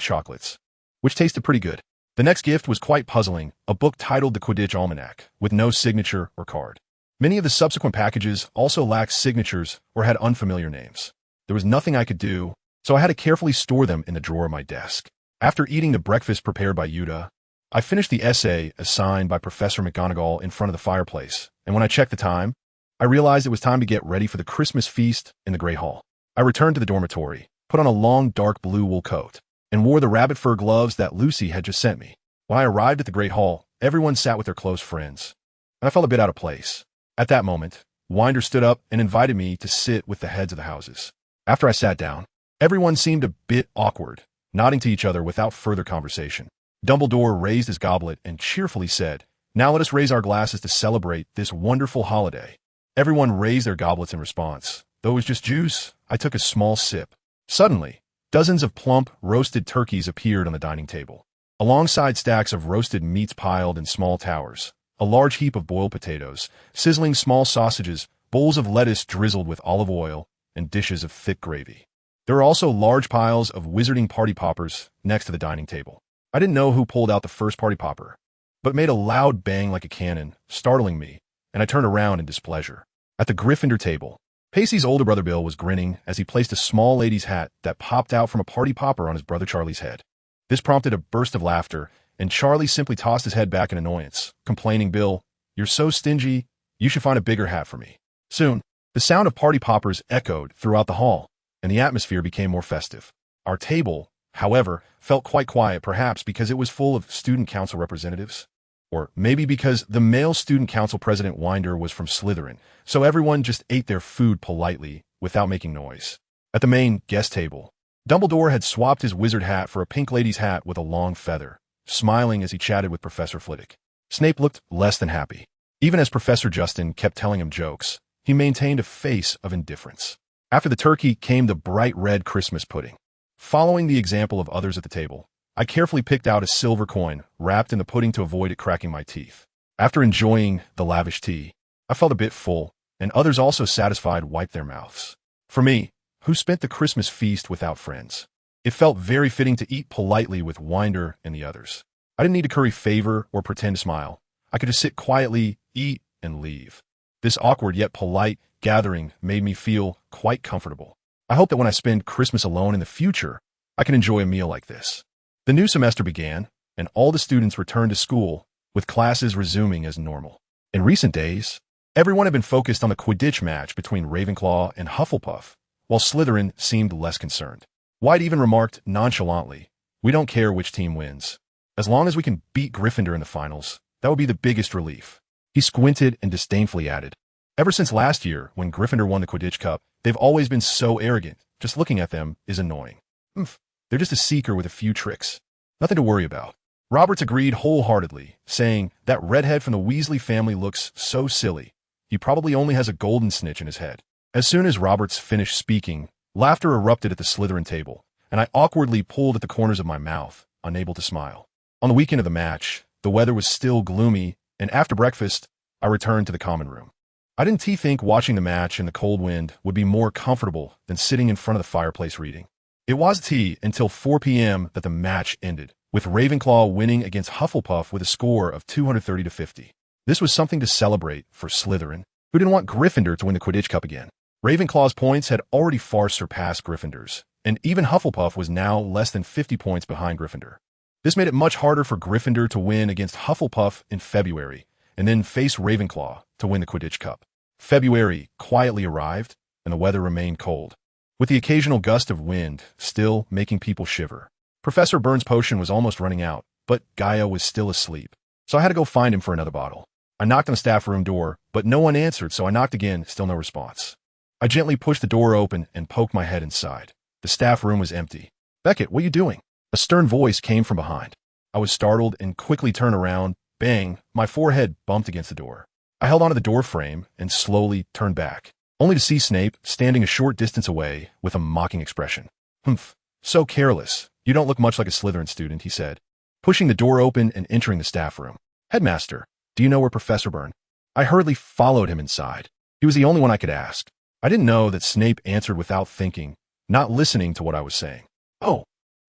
chocolates, which tasted pretty good. The next gift was quite puzzling, a book titled The Quidditch Almanac, with no signature or card. Many of the subsequent packages also lacked signatures or had unfamiliar names. There was nothing I could do, so I had to carefully store them in the drawer of my desk. After eating the breakfast prepared by Yuta, I finished the essay assigned by Professor McGonagall in front of the fireplace, and when I checked the time, I realized it was time to get ready for the Christmas feast in the Great Hall. I returned to the dormitory, put on a long dark blue wool coat, and wore the rabbit fur gloves that Lucy had just sent me. When I arrived at the Great Hall, everyone sat with their close friends, and I felt a bit out of place. At that moment, Winder stood up and invited me to sit with the heads of the houses. After I sat down, everyone seemed a bit awkward, nodding to each other without further conversation. Dumbledore raised his goblet and cheerfully said, "Now let us raise our glasses to celebrate this wonderful holiday." Everyone raised their goblets in response. Though it was just juice, I took a small sip. Suddenly, dozens of plump, roasted turkeys appeared on the dining table, alongside stacks of roasted meats piled in small towers, a large heap of boiled potatoes, sizzling small sausages, bowls of lettuce drizzled with olive oil, and dishes of thick gravy. There were also large piles of wizarding party poppers next to the dining table. I didn't know who pulled out the first party popper, but it made a loud bang like a cannon, startling me, and I turned around in displeasure. At the Gryffindor table, Pacey's older brother Bill was grinning as he placed a small lady's hat that popped out from a party popper on his brother Charlie's head. This prompted a burst of laughter, and Charlie simply tossed his head back in annoyance, complaining, "Bill, you're so stingy, you should find a bigger hat for me." Soon, the sound of party poppers echoed throughout the hall, and the atmosphere became more festive. Our table, however, felt quite quiet, perhaps because it was full of student council representatives. Or maybe because the male student council president Winder was from Slytherin, so everyone just ate their food politely without making noise. At the main guest table, Dumbledore had swapped his wizard hat for a pink lady's hat with a long feather, smiling as he chatted with Professor Flitwick. Snape looked less than happy. Even as Professor Justin kept telling him jokes, he maintained a face of indifference. After the turkey came the bright red Christmas pudding. Following the example of others at the table, I carefully picked out a silver coin wrapped in the pudding to avoid it cracking my teeth. After enjoying the lavish tea, I felt a bit full, and others also satisfied wiped their mouths. For me, who spent the Christmas feast without friends, it felt very fitting to eat politely with Winder and the others. I didn't need to curry favor or pretend to smile. I could just sit quietly, eat, and leave. This awkward yet polite gathering made me feel quite comfortable. I hope that when I spend Christmas alone in the future, I can enjoy a meal like this. The new semester began, and all the students returned to school, with classes resuming as normal. In recent days, everyone had been focused on the Quidditch match between Ravenclaw and Hufflepuff, while Slytherin seemed less concerned. White even remarked nonchalantly, "We don't care which team wins. As long as we can beat Gryffindor in the finals, that would be the biggest relief." He squinted and disdainfully added, "Ever since last year, when Gryffindor won the Quidditch Cup, they've always been so arrogant. Just looking at them is annoying. They're just a seeker with a few tricks. Nothing to worry about." Roberts agreed wholeheartedly, saying, "That redhead from the Weasley family looks so silly. He probably only has a golden snitch in his head." As soon as Roberts finished speaking, laughter erupted at the Slytherin table, and I awkwardly pulled at the corners of my mouth, unable to smile. On the weekend of the match, the weather was still gloomy, and after breakfast, I returned to the common room. I didn't think watching the match in the cold wind would be more comfortable than sitting in front of the fireplace reading. It wasn't until 4 p.m. that the match ended, with Ravenclaw winning against Hufflepuff with a score of 230-50. This was something to celebrate for Slytherin, who didn't want Gryffindor to win the Quidditch Cup again. Ravenclaw's points had already far surpassed Gryffindor's, and even Hufflepuff was now less than 50 points behind Gryffindor. This made it much harder for Gryffindor to win against Hufflepuff in February, and then face Ravenclaw to win the Quidditch Cup. February quietly arrived, and the weather remained cold, with the occasional gust of wind still making people shiver. Professor Byrne's potion was almost running out, but Gaia was still asleep, so I had to go find him for another bottle. I knocked on the staff room door, but no one answered, so I knocked again, still no response. I gently pushed the door open and poked my head inside. The staff room was empty. "Beckett, what are you doing?" A stern voice came from behind. I was startled and quickly turned around. Bang, my forehead bumped against the door. I held onto the door frame and slowly turned back, only to see Snape standing a short distance away with a mocking expression. "Humph, so careless. You don't look much like a Slytherin student," he said, pushing the door open and entering the staff room. "Headmaster, do you know where Professor Byrne?" I hurriedly followed him inside. He was the only one I could ask. I didn't know that Snape answered without thinking, not listening to what I was saying. "Oh."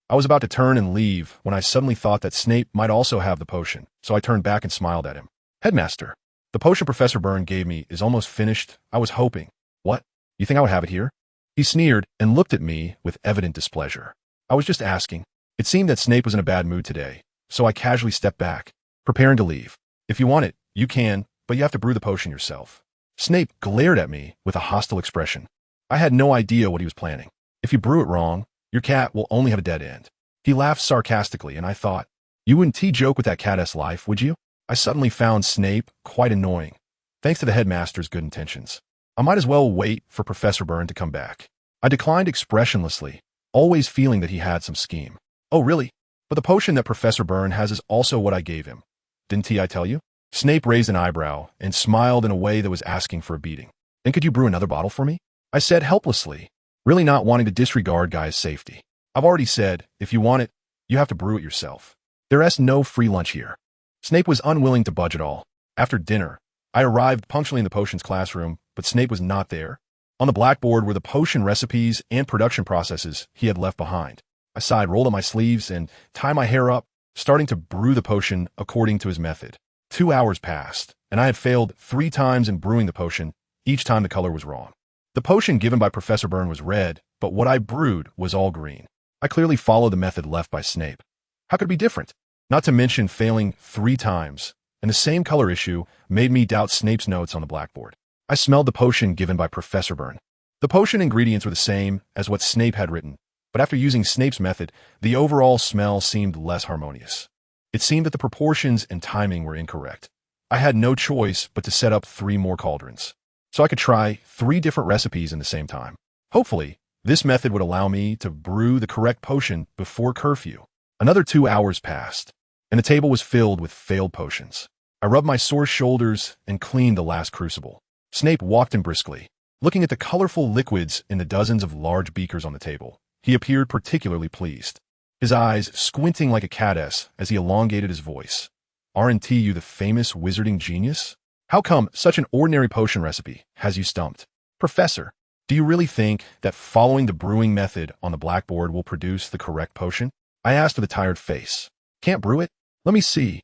I was about to turn and leave when I suddenly thought that Snape might also have the potion, so I turned back and smiled at him. "Headmaster, the potion Professor Byrne gave me is almost finished. I was hoping." "What? You think I would have it here?" He sneered and looked at me with evident displeasure. "I was just asking." It seemed that Snape was in a bad mood today, so I casually stepped back, preparing to leave. "If you want it, you can, but you have to brew the potion yourself." Snape glared at me with a hostile expression. I had no idea what he was planning. "If you brew it wrong, your cat will only have a dead end." He laughed sarcastically, and I thought, you wouldn't joke with that cat-s life, would you? I suddenly found Snape quite annoying, thanks to the headmaster's good intentions. I might as well wait for Professor Byrne to come back. I declined expressionlessly, always feeling that he had some scheme. "Oh, really? But the potion that Professor Byrne has is also what I gave him. Didn't I tell you?" Snape raised an eyebrow and smiled in a way that was asking for a beating. "Then could you brew another bottle for me?" I said helplessly, really not wanting to disregard Gaia's safety. "I've already said, if you want it, you have to brew it yourself. There's no free lunch here." Snape was unwilling to budge at all. After dinner, I arrived punctually in the potions classroom, but Snape was not there. On the blackboard were the potion recipes and production processes he had left behind. I sighed, rolled up my sleeves, and tied my hair up, starting to brew the potion according to his method. 2 hours passed, and I had failed 3 times in brewing the potion, each time the color was wrong. The potion given by Professor Byrne was red, but what I brewed was all green. I clearly followed the method left by Snape. How could it be different? Not to mention failing 3 times, and the same color issue made me doubt Snape's notes on the blackboard. I smelled the potion given by Professor Byrne. The potion ingredients were the same as what Snape had written, but after using Snape's method, the overall smell seemed less harmonious. It seemed that the proportions and timing were incorrect. I had no choice but to set up 3 more cauldrons, so I could try 3 different recipes in the same time. Hopefully, this method would allow me to brew the correct potion before curfew. Another 2 hours passed, and the table was filled with failed potions. I rubbed my sore shoulders and cleaned the last crucible. Snape walked in briskly, looking at the colorful liquids in the dozens of large beakers on the table. He appeared particularly pleased, his eyes squinting like a cat's as he elongated his voice. "Aren't you the famous wizarding genius? How come such an ordinary potion recipe has you stumped? Professor, do you really think that following the brewing method on the blackboard will produce the correct potion?" I asked with a tired face. "Can't brew it? Let me see."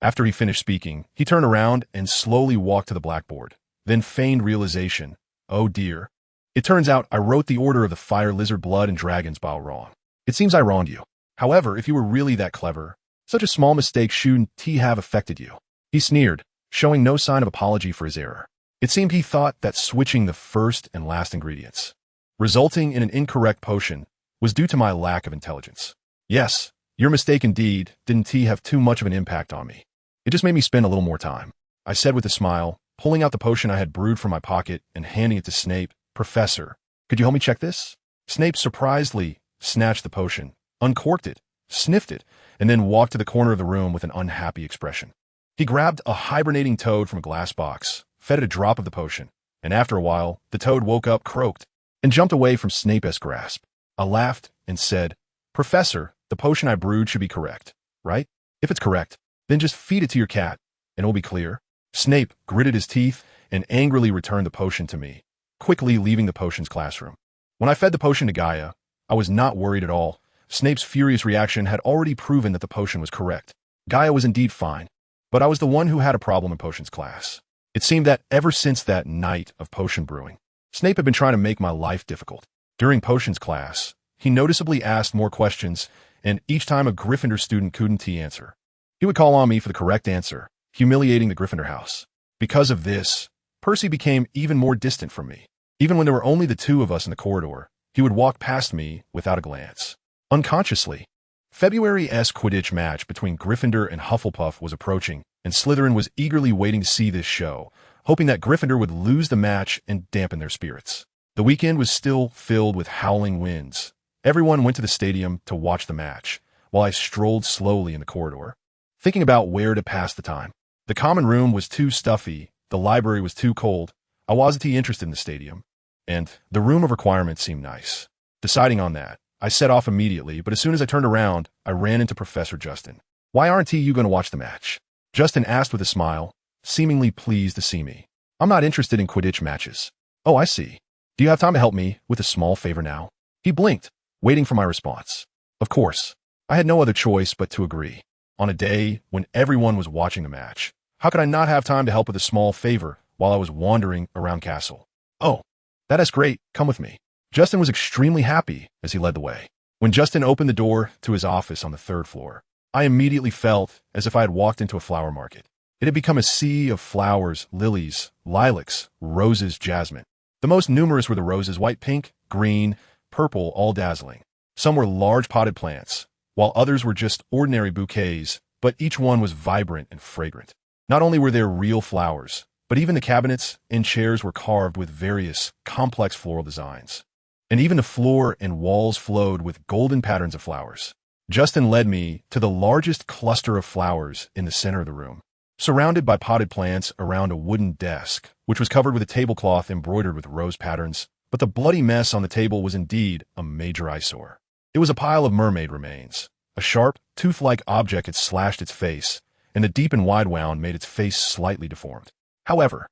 After he finished speaking, he turned around and slowly walked to the blackboard, then feigned realization. "Oh dear. It turns out I wrote the order of the fire, lizard, blood, and dragons bile wrong. It seems I wronged you. However, if you were really that clever, such a small mistake shouldn't have affected you." He sneered, showing no sign of apology for his error. It seemed he thought that switching the first and last ingredients, resulting in an incorrect potion, was due to my lack of intelligence. "Yes, your mistake indeed didn't have too much of an impact on me. It just made me spend a little more time," I said with a smile, pulling out the potion I had brewed from my pocket and handing it to Snape. "Professor, could you help me check this?" Snape surprisingly snatched the potion, uncorked it, sniffed it, and then walked to the corner of the room with an unhappy expression. He grabbed a hibernating toad from a glass box, fed it a drop of the potion, and after a while, the toad woke up, croaked, and jumped away from Snape's grasp. I laughed and said, "Professor, the potion I brewed should be correct, right? If it's correct, then just feed it to your cat, and it will be clear." Snape gritted his teeth and angrily returned the potion to me, quickly leaving the potions classroom. When I fed the potion to Gaia, I was not worried at all. Snape's furious reaction had already proven that the potion was correct. Gaia was indeed fine, but I was the one who had a problem in potions class. It seemed that ever since that night of potion brewing, Snape had been trying to make my life difficult. During potions class, he noticeably asked more questions, and each time a Gryffindor student couldn't answer, he would call on me for the correct answer, humiliating the Gryffindor house. Because of this, Percy became even more distant from me. Even when there were only the two of us in the corridor, he would walk past me without a glance. Unconsciously, February's Quidditch match between Gryffindor and Hufflepuff was approaching, and Slytherin was eagerly waiting to see this show, hoping that Gryffindor would lose the match and dampen their spirits. The weekend was still filled with howling winds. Everyone went to the stadium to watch the match, while I strolled slowly in the corridor, thinking about where to pass the time. The common room was too stuffy, the library was too cold, I wasn't interested in the stadium, and the room of requirement seemed nice. Deciding on that, I set off immediately, but as soon as I turned around, I ran into Professor Justin. "Why aren't you going to watch the match?" Justin asked with a smile, seemingly pleased to see me. "I'm not interested in Quidditch matches." "Oh, I see. Do you have time to help me with a small favor now?" He blinked, waiting for my response. Of course, I had no other choice but to agree. On a day when everyone was watching the match, how could I not have time to help with a small favor while I was wandering around Castle? "Oh, that is great. Come with me." Justin was extremely happy as he led the way. When Justin opened the door to his office on the 3rd floor, I immediately felt as if I had walked into a flower market. It had become a sea of flowers, lilies, lilacs, roses, jasmine. The most numerous were the roses, white, pink, green, purple, all dazzling. Some were large potted plants, while others were just ordinary bouquets, but each one was vibrant and fragrant. Not only were there real flowers, but even the cabinets and chairs were carved with various complex floral designs. And even the floor and walls flowed with golden patterns of flowers. Justin led me to the largest cluster of flowers in the center of the room, surrounded by potted plants around a wooden desk, which was covered with a tablecloth embroidered with rose patterns. But the bloody mess on the table was indeed a major eyesore. It was a pile of mermaid remains. A sharp, tooth-like object had slashed its face, and the deep and wide wound made its face slightly deformed. However,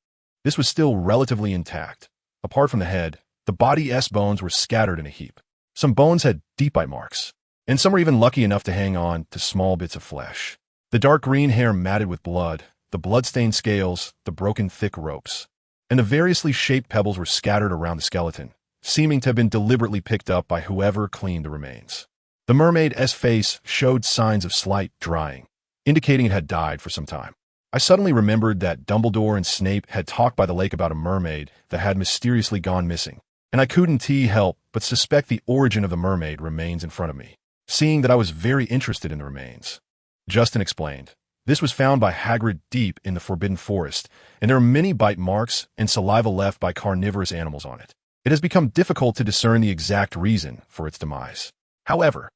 this was still relatively intact. Apart from the head, the body's bones were scattered in a heap. Some bones had deep bite marks, and some were even lucky enough to hang on to small bits of flesh. The dark green hair matted with blood, the blood-stained scales, the broken thick ropes, and the variously shaped pebbles were scattered around the skeleton, seeming to have been deliberately picked up by whoever cleaned the remains. The mermaid's face showed signs of slight drying, indicating it had died for some time. I suddenly remembered that Dumbledore and Snape had talked by the lake about a mermaid that had mysteriously gone missing, and I couldn't help but suspect the origin of the mermaid remains in front of me. Seeing that I was very interested in the remains, Justin explained, "This was found by Hagrid deep in the Forbidden Forest, and there are many bite marks and saliva left by carnivorous animals on it. It has become difficult to discern the exact reason for its demise. However,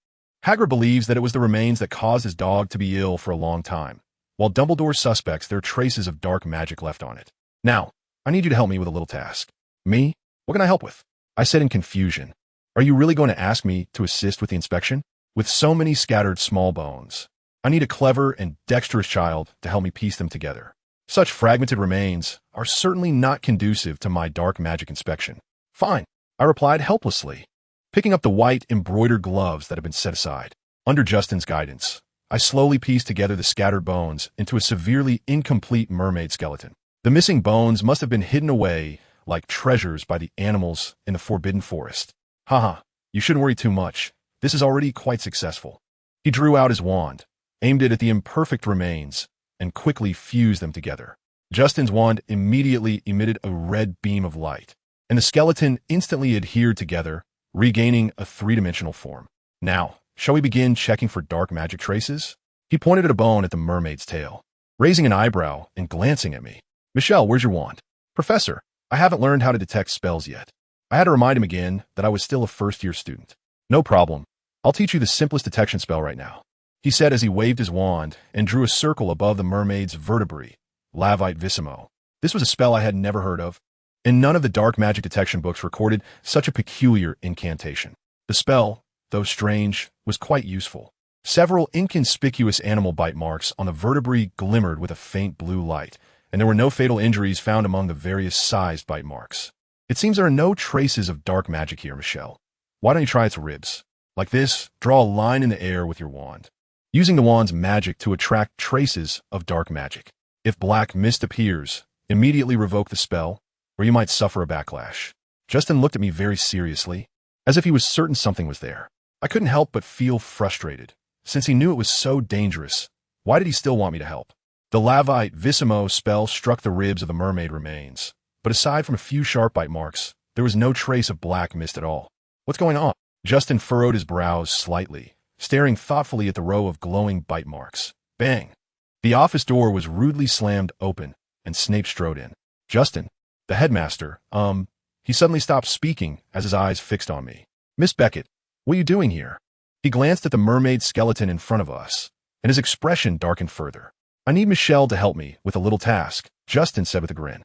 Hagrid believes that it was the remains that caused his dog to be ill for a long time, while Dumbledore suspects there are traces of dark magic left on it. Now, I need you to help me with a little task." "Me? What can I help with?" I said in confusion. "Are you really going to ask me to assist with the inspection? With so many scattered small bones, I need a clever and dexterous child to help me piece them together. Such fragmented remains are certainly not conducive to my dark magic inspection." "Fine," I replied helplessly, picking up the white embroidered gloves that had been set aside. Under Justin's guidance, I slowly pieced together the scattered bones into a severely incomplete mermaid skeleton. The missing bones must have been hidden away like treasures by the animals in the Forbidden Forest. "Haha, you shouldn't worry too much. This is already quite successful." He drew out his wand, aimed it at the imperfect remains, and quickly fused them together. Justin's wand immediately emitted a red beam of light, and the skeleton instantly adhered together, regaining a three-dimensional form. "Now, shall we begin checking for dark magic traces?" He pointed at a bone at the mermaid's tail, raising an eyebrow and glancing at me. "Michelle, where's your wand?" "Professor, I haven't learned how to detect spells yet." I had to remind him again that I was still a first-year student. "No problem. I'll teach you the simplest detection spell right now," he said as he waved his wand and drew a circle above the mermaid's vertebrae, Lavite Vissimo. This was a spell I had never heard of, and none of the dark magic detection books recorded such a peculiar incantation. The spell, though strange, was quite useful. Several inconspicuous animal bite marks on the vertebrae glimmered with a faint blue light, and there were no fatal injuries found among the various sized bite marks. It seems there are no traces of dark magic here, Michelle. Why don't you try its ribs? Like this, draw a line in the air with your wand, using the wand's magic to attract traces of dark magic. If black mist appears, immediately revoke the spell, or you might suffer a backlash. Justin looked at me very seriously, as if he was certain something was there. I couldn't help but feel frustrated. Since he knew it was so dangerous, why did he still want me to help? The Lavite Vissimo spell struck the ribs of the mermaid remains, but aside from a few sharp bite marks, there was no trace of black mist at all. What's going on? Justin furrowed his brows slightly, staring thoughtfully at the row of glowing bite marks. Bang! The office door was rudely slammed open, and Snape strode in. Justin, the headmaster, he suddenly stopped speaking as his eyes fixed on me. Miss Beckett, what are you doing here? He glanced at the mermaid skeleton in front of us, and his expression darkened further. I need Michelle to help me with a little task, Justin said with a grin.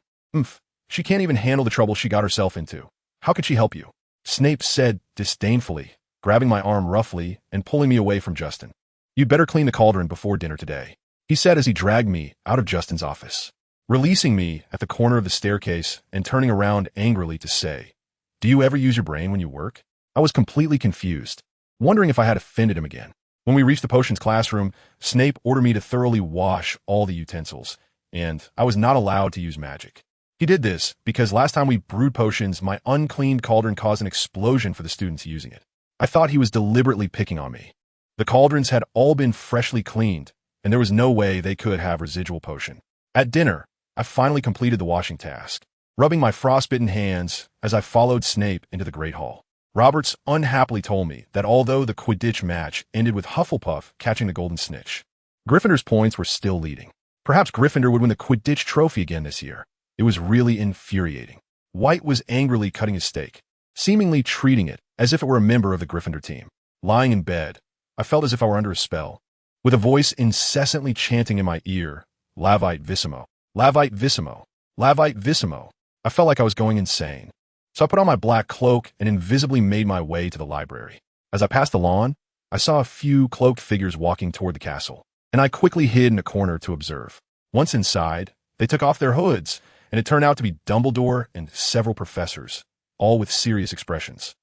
She can't even handle the trouble she got herself into. How could she help you? Snape said disdainfully, grabbing my arm roughly and pulling me away from Justin. You'd better clean the cauldron before dinner today, he said as he dragged me out of Justin's office, releasing me at the corner of the staircase and turning around angrily to say, Do you ever use your brain when you work? I was completely confused, wondering if I had offended him again. When we reached the potions classroom, Snape ordered me to thoroughly wash all the utensils, and I was not allowed to use magic. He did this because last time we brewed potions, my uncleaned cauldron caused an explosion for the students using it. I thought he was deliberately picking on me. The cauldrons had all been freshly cleaned, and there was no way they could have residual potion. At dinner, I finally completed the washing task, rubbing my frostbitten hands as I followed Snape into the Great Hall. Roberts unhappily told me that although the Quidditch match ended with Hufflepuff catching the golden snitch, Gryffindor's points were still leading. Perhaps Gryffindor would win the Quidditch trophy again this year. It was really infuriating. White was angrily cutting his steak, seemingly treating it as if it were a member of the Gryffindor team. Lying in bed, I felt as if I were under a spell, with a voice incessantly chanting in my ear, Lavite Vissimo, Lavite Vissimo, Lavite Vissimo. I felt like I was going insane. So I put on my black cloak and invisibly made my way to the library. As I passed the lawn, I saw a few cloaked figures walking toward the castle, and I quickly hid in a corner to observe. Once inside, they took off their hoods, and it turned out to be Dumbledore and several professors, all with serious expressions.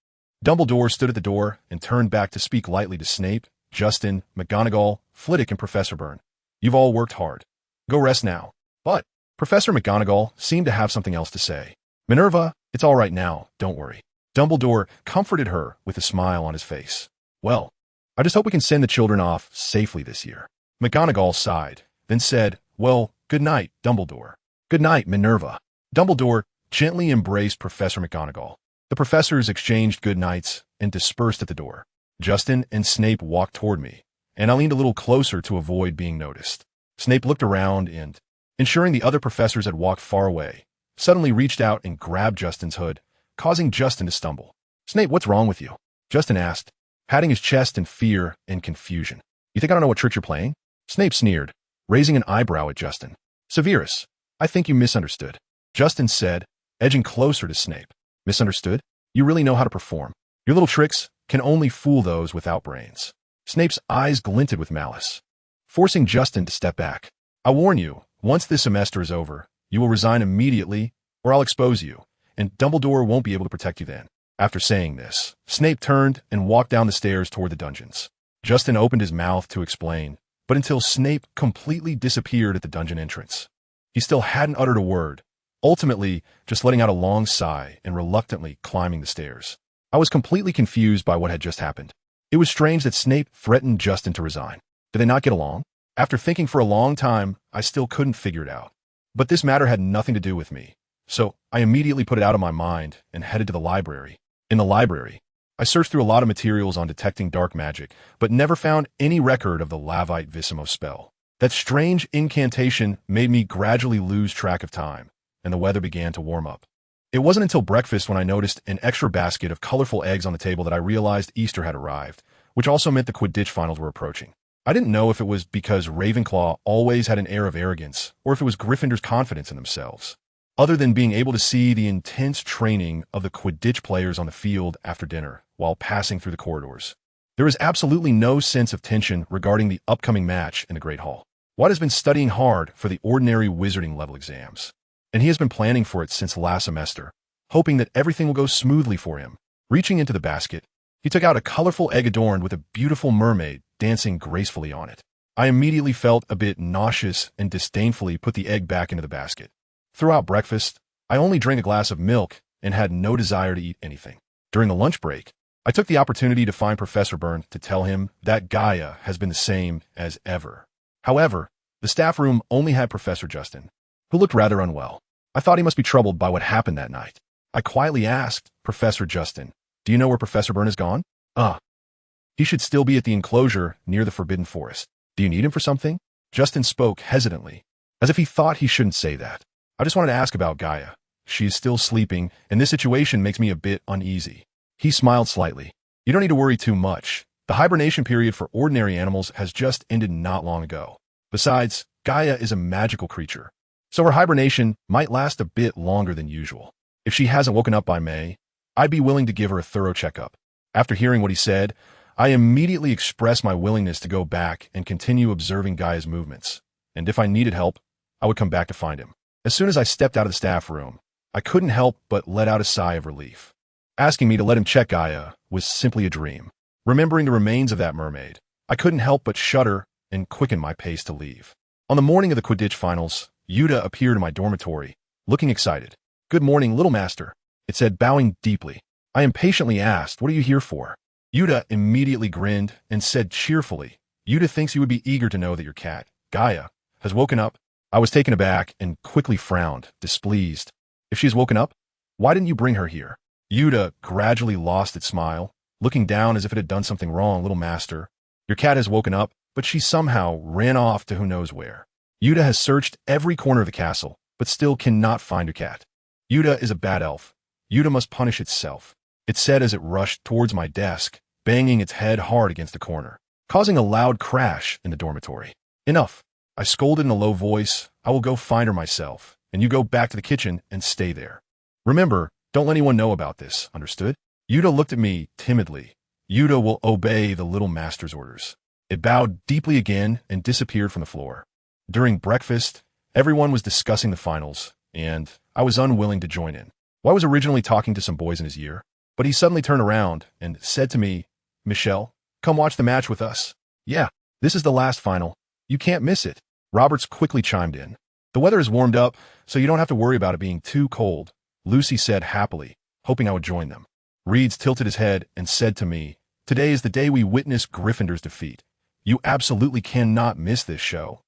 Dumbledore stood at the door and turned back to speak lightly to Snape, Justin, McGonagall, Flitwick, and Professor Byrne. You've all worked hard. Go rest now. But Professor McGonagall seemed to have something else to say. Minerva, it's all right now, don't worry. Dumbledore comforted her with a smile on his face. Well, I just hope we can send the children off safely this year. McGonagall sighed, then said, Well, good night, Dumbledore. Good night, Minerva. Dumbledore gently embraced Professor McGonagall. The professors exchanged good nights and dispersed at the door. Justin and Snape walked toward me, and I leaned a little closer to avoid being noticed. Snape looked around and, ensuring the other professors had walked far away, suddenly reached out and grabbed Justin's hood, causing Justin to stumble. Snape, what's wrong with you? Justin asked, patting his chest in fear and confusion. You think I don't know what trick you're playing? Snape sneered, raising an eyebrow at Justin. Severus, I think you misunderstood. Justin said, edging closer to Snape. Misunderstood? You really know how to perform. Your little tricks can only fool those without brains. Snape's eyes glinted with malice, forcing Justin to step back. I warn you, once this semester is over, you will resign immediately, or I'll expose you, and Dumbledore won't be able to protect you then. After saying this, Snape turned and walked down the stairs toward the dungeons. Justin opened his mouth to explain, but until Snape completely disappeared at the dungeon entrance, he still hadn't uttered a word, ultimately just letting out a long sigh and reluctantly climbing the stairs. I was completely confused by what had just happened. It was strange that Snape threatened Justin to resign. Did they not get along? After thinking for a long time, I still couldn't figure it out. But this matter had nothing to do with me, so I immediately put it out of my mind and headed to the library. In the library, I searched through a lot of materials on detecting dark magic, but never found any record of the Lavite Vissimo spell. That strange incantation made me gradually lose track of time, and the weather began to warm up. It wasn't until breakfast when I noticed an extra basket of colorful eggs on the table that I realized Easter had arrived, which also meant the Quidditch finals were approaching. I didn't know if it was because Ravenclaw always had an air of arrogance, or if it was Gryffindor's confidence in themselves. Other than being able to see the intense training of the Quidditch players on the field after dinner while passing through the corridors, there was absolutely no sense of tension regarding the upcoming match in the Great Hall. Watt has been studying hard for the ordinary wizarding level exams, and he has been planning for it since last semester, hoping that everything will go smoothly for him. Reaching into the basket, he took out a colorful egg adorned with a beautiful mermaid dancing gracefully on it. I immediately felt a bit nauseous and disdainfully put the egg back into the basket. Throughout breakfast, I only drank a glass of milk and had no desire to eat anything. During the lunch break, I took the opportunity to find Professor Byrne to tell him that Gaia has been the same as ever. However, the staff room only had Professor Justin, who looked rather unwell. I thought he must be troubled by what happened that night. I quietly asked Professor Justin, "Do you know where Professor Byrne has gone?" He should still be at the enclosure near the Forbidden Forest. Do you need him for something?" Justin spoke hesitantly, as if he thought he shouldn't say that. "I just wanted to ask about Gaia. She is still sleeping, and this situation makes me a bit uneasy." He smiled slightly. "You don't need to worry too much. The hibernation period for ordinary animals has just ended not long ago. Besides, Gaia is a magical creature, so her hibernation might last a bit longer than usual. If she hasn't woken up by May, I'd be willing to give her a thorough checkup." After hearing what he said, I immediately expressed my willingness to go back and continue observing Gaia's movements, and if I needed help, I would come back to find him. As soon as I stepped out of the staff room, I couldn't help but let out a sigh of relief. Asking me to let him check Gaia was simply a dream. Remembering the remains of that mermaid, I couldn't help but shudder and quicken my pace to leave. On the morning of the Quidditch finals, Yuta appeared in my dormitory, looking excited. "Good morning, little master," it said, bowing deeply. I impatiently asked, "What are you here for?" Yuta immediately grinned and said cheerfully, "Yuta thinks you would be eager to know that your cat, Gaia, has woken up." I was taken aback and quickly frowned, displeased. "If she has woken up, why didn't you bring her here?" Yuta gradually lost its smile, looking down as if it had done something wrong. "Little master, your cat has woken up, but she somehow ran off to who knows where. Yuta has searched every corner of the castle, but still cannot find your cat. Yuta is a bad elf. Yuta must punish itself," it said as it rushed towards my desk, banging its head hard against the corner, causing a loud crash in the dormitory. "Enough," I scolded in a low voice. "I will go find her myself, and you go back to the kitchen and stay there. Remember, don't let anyone know about this, understood?" Yuta looked at me timidly. "Yuta will obey the little master's orders." It bowed deeply again and disappeared from the floor. During breakfast, everyone was discussing the finals, and I was unwilling to join in. I was originally talking to some boys in his year, but he suddenly turned around and said to me, "Michelle, come watch the match with us." "Yeah, this is the last final. You can't miss it." Roberts quickly chimed in. "The weather has warmed up, so you don't have to worry about it being too cold," Lucy said happily, hoping I would join them. Reeds tilted his head and said to me, "Today is the day we witness Gryffindor's defeat. You absolutely cannot miss this show."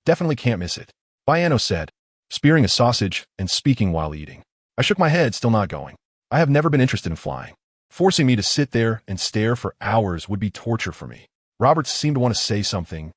Definitely can't miss it," Biano said, spearing a sausage and speaking while eating. I shook my head, still not going. I have never been interested in flying. Forcing me to sit there and stare for hours would be torture for me. Roberts seemed to want to say something,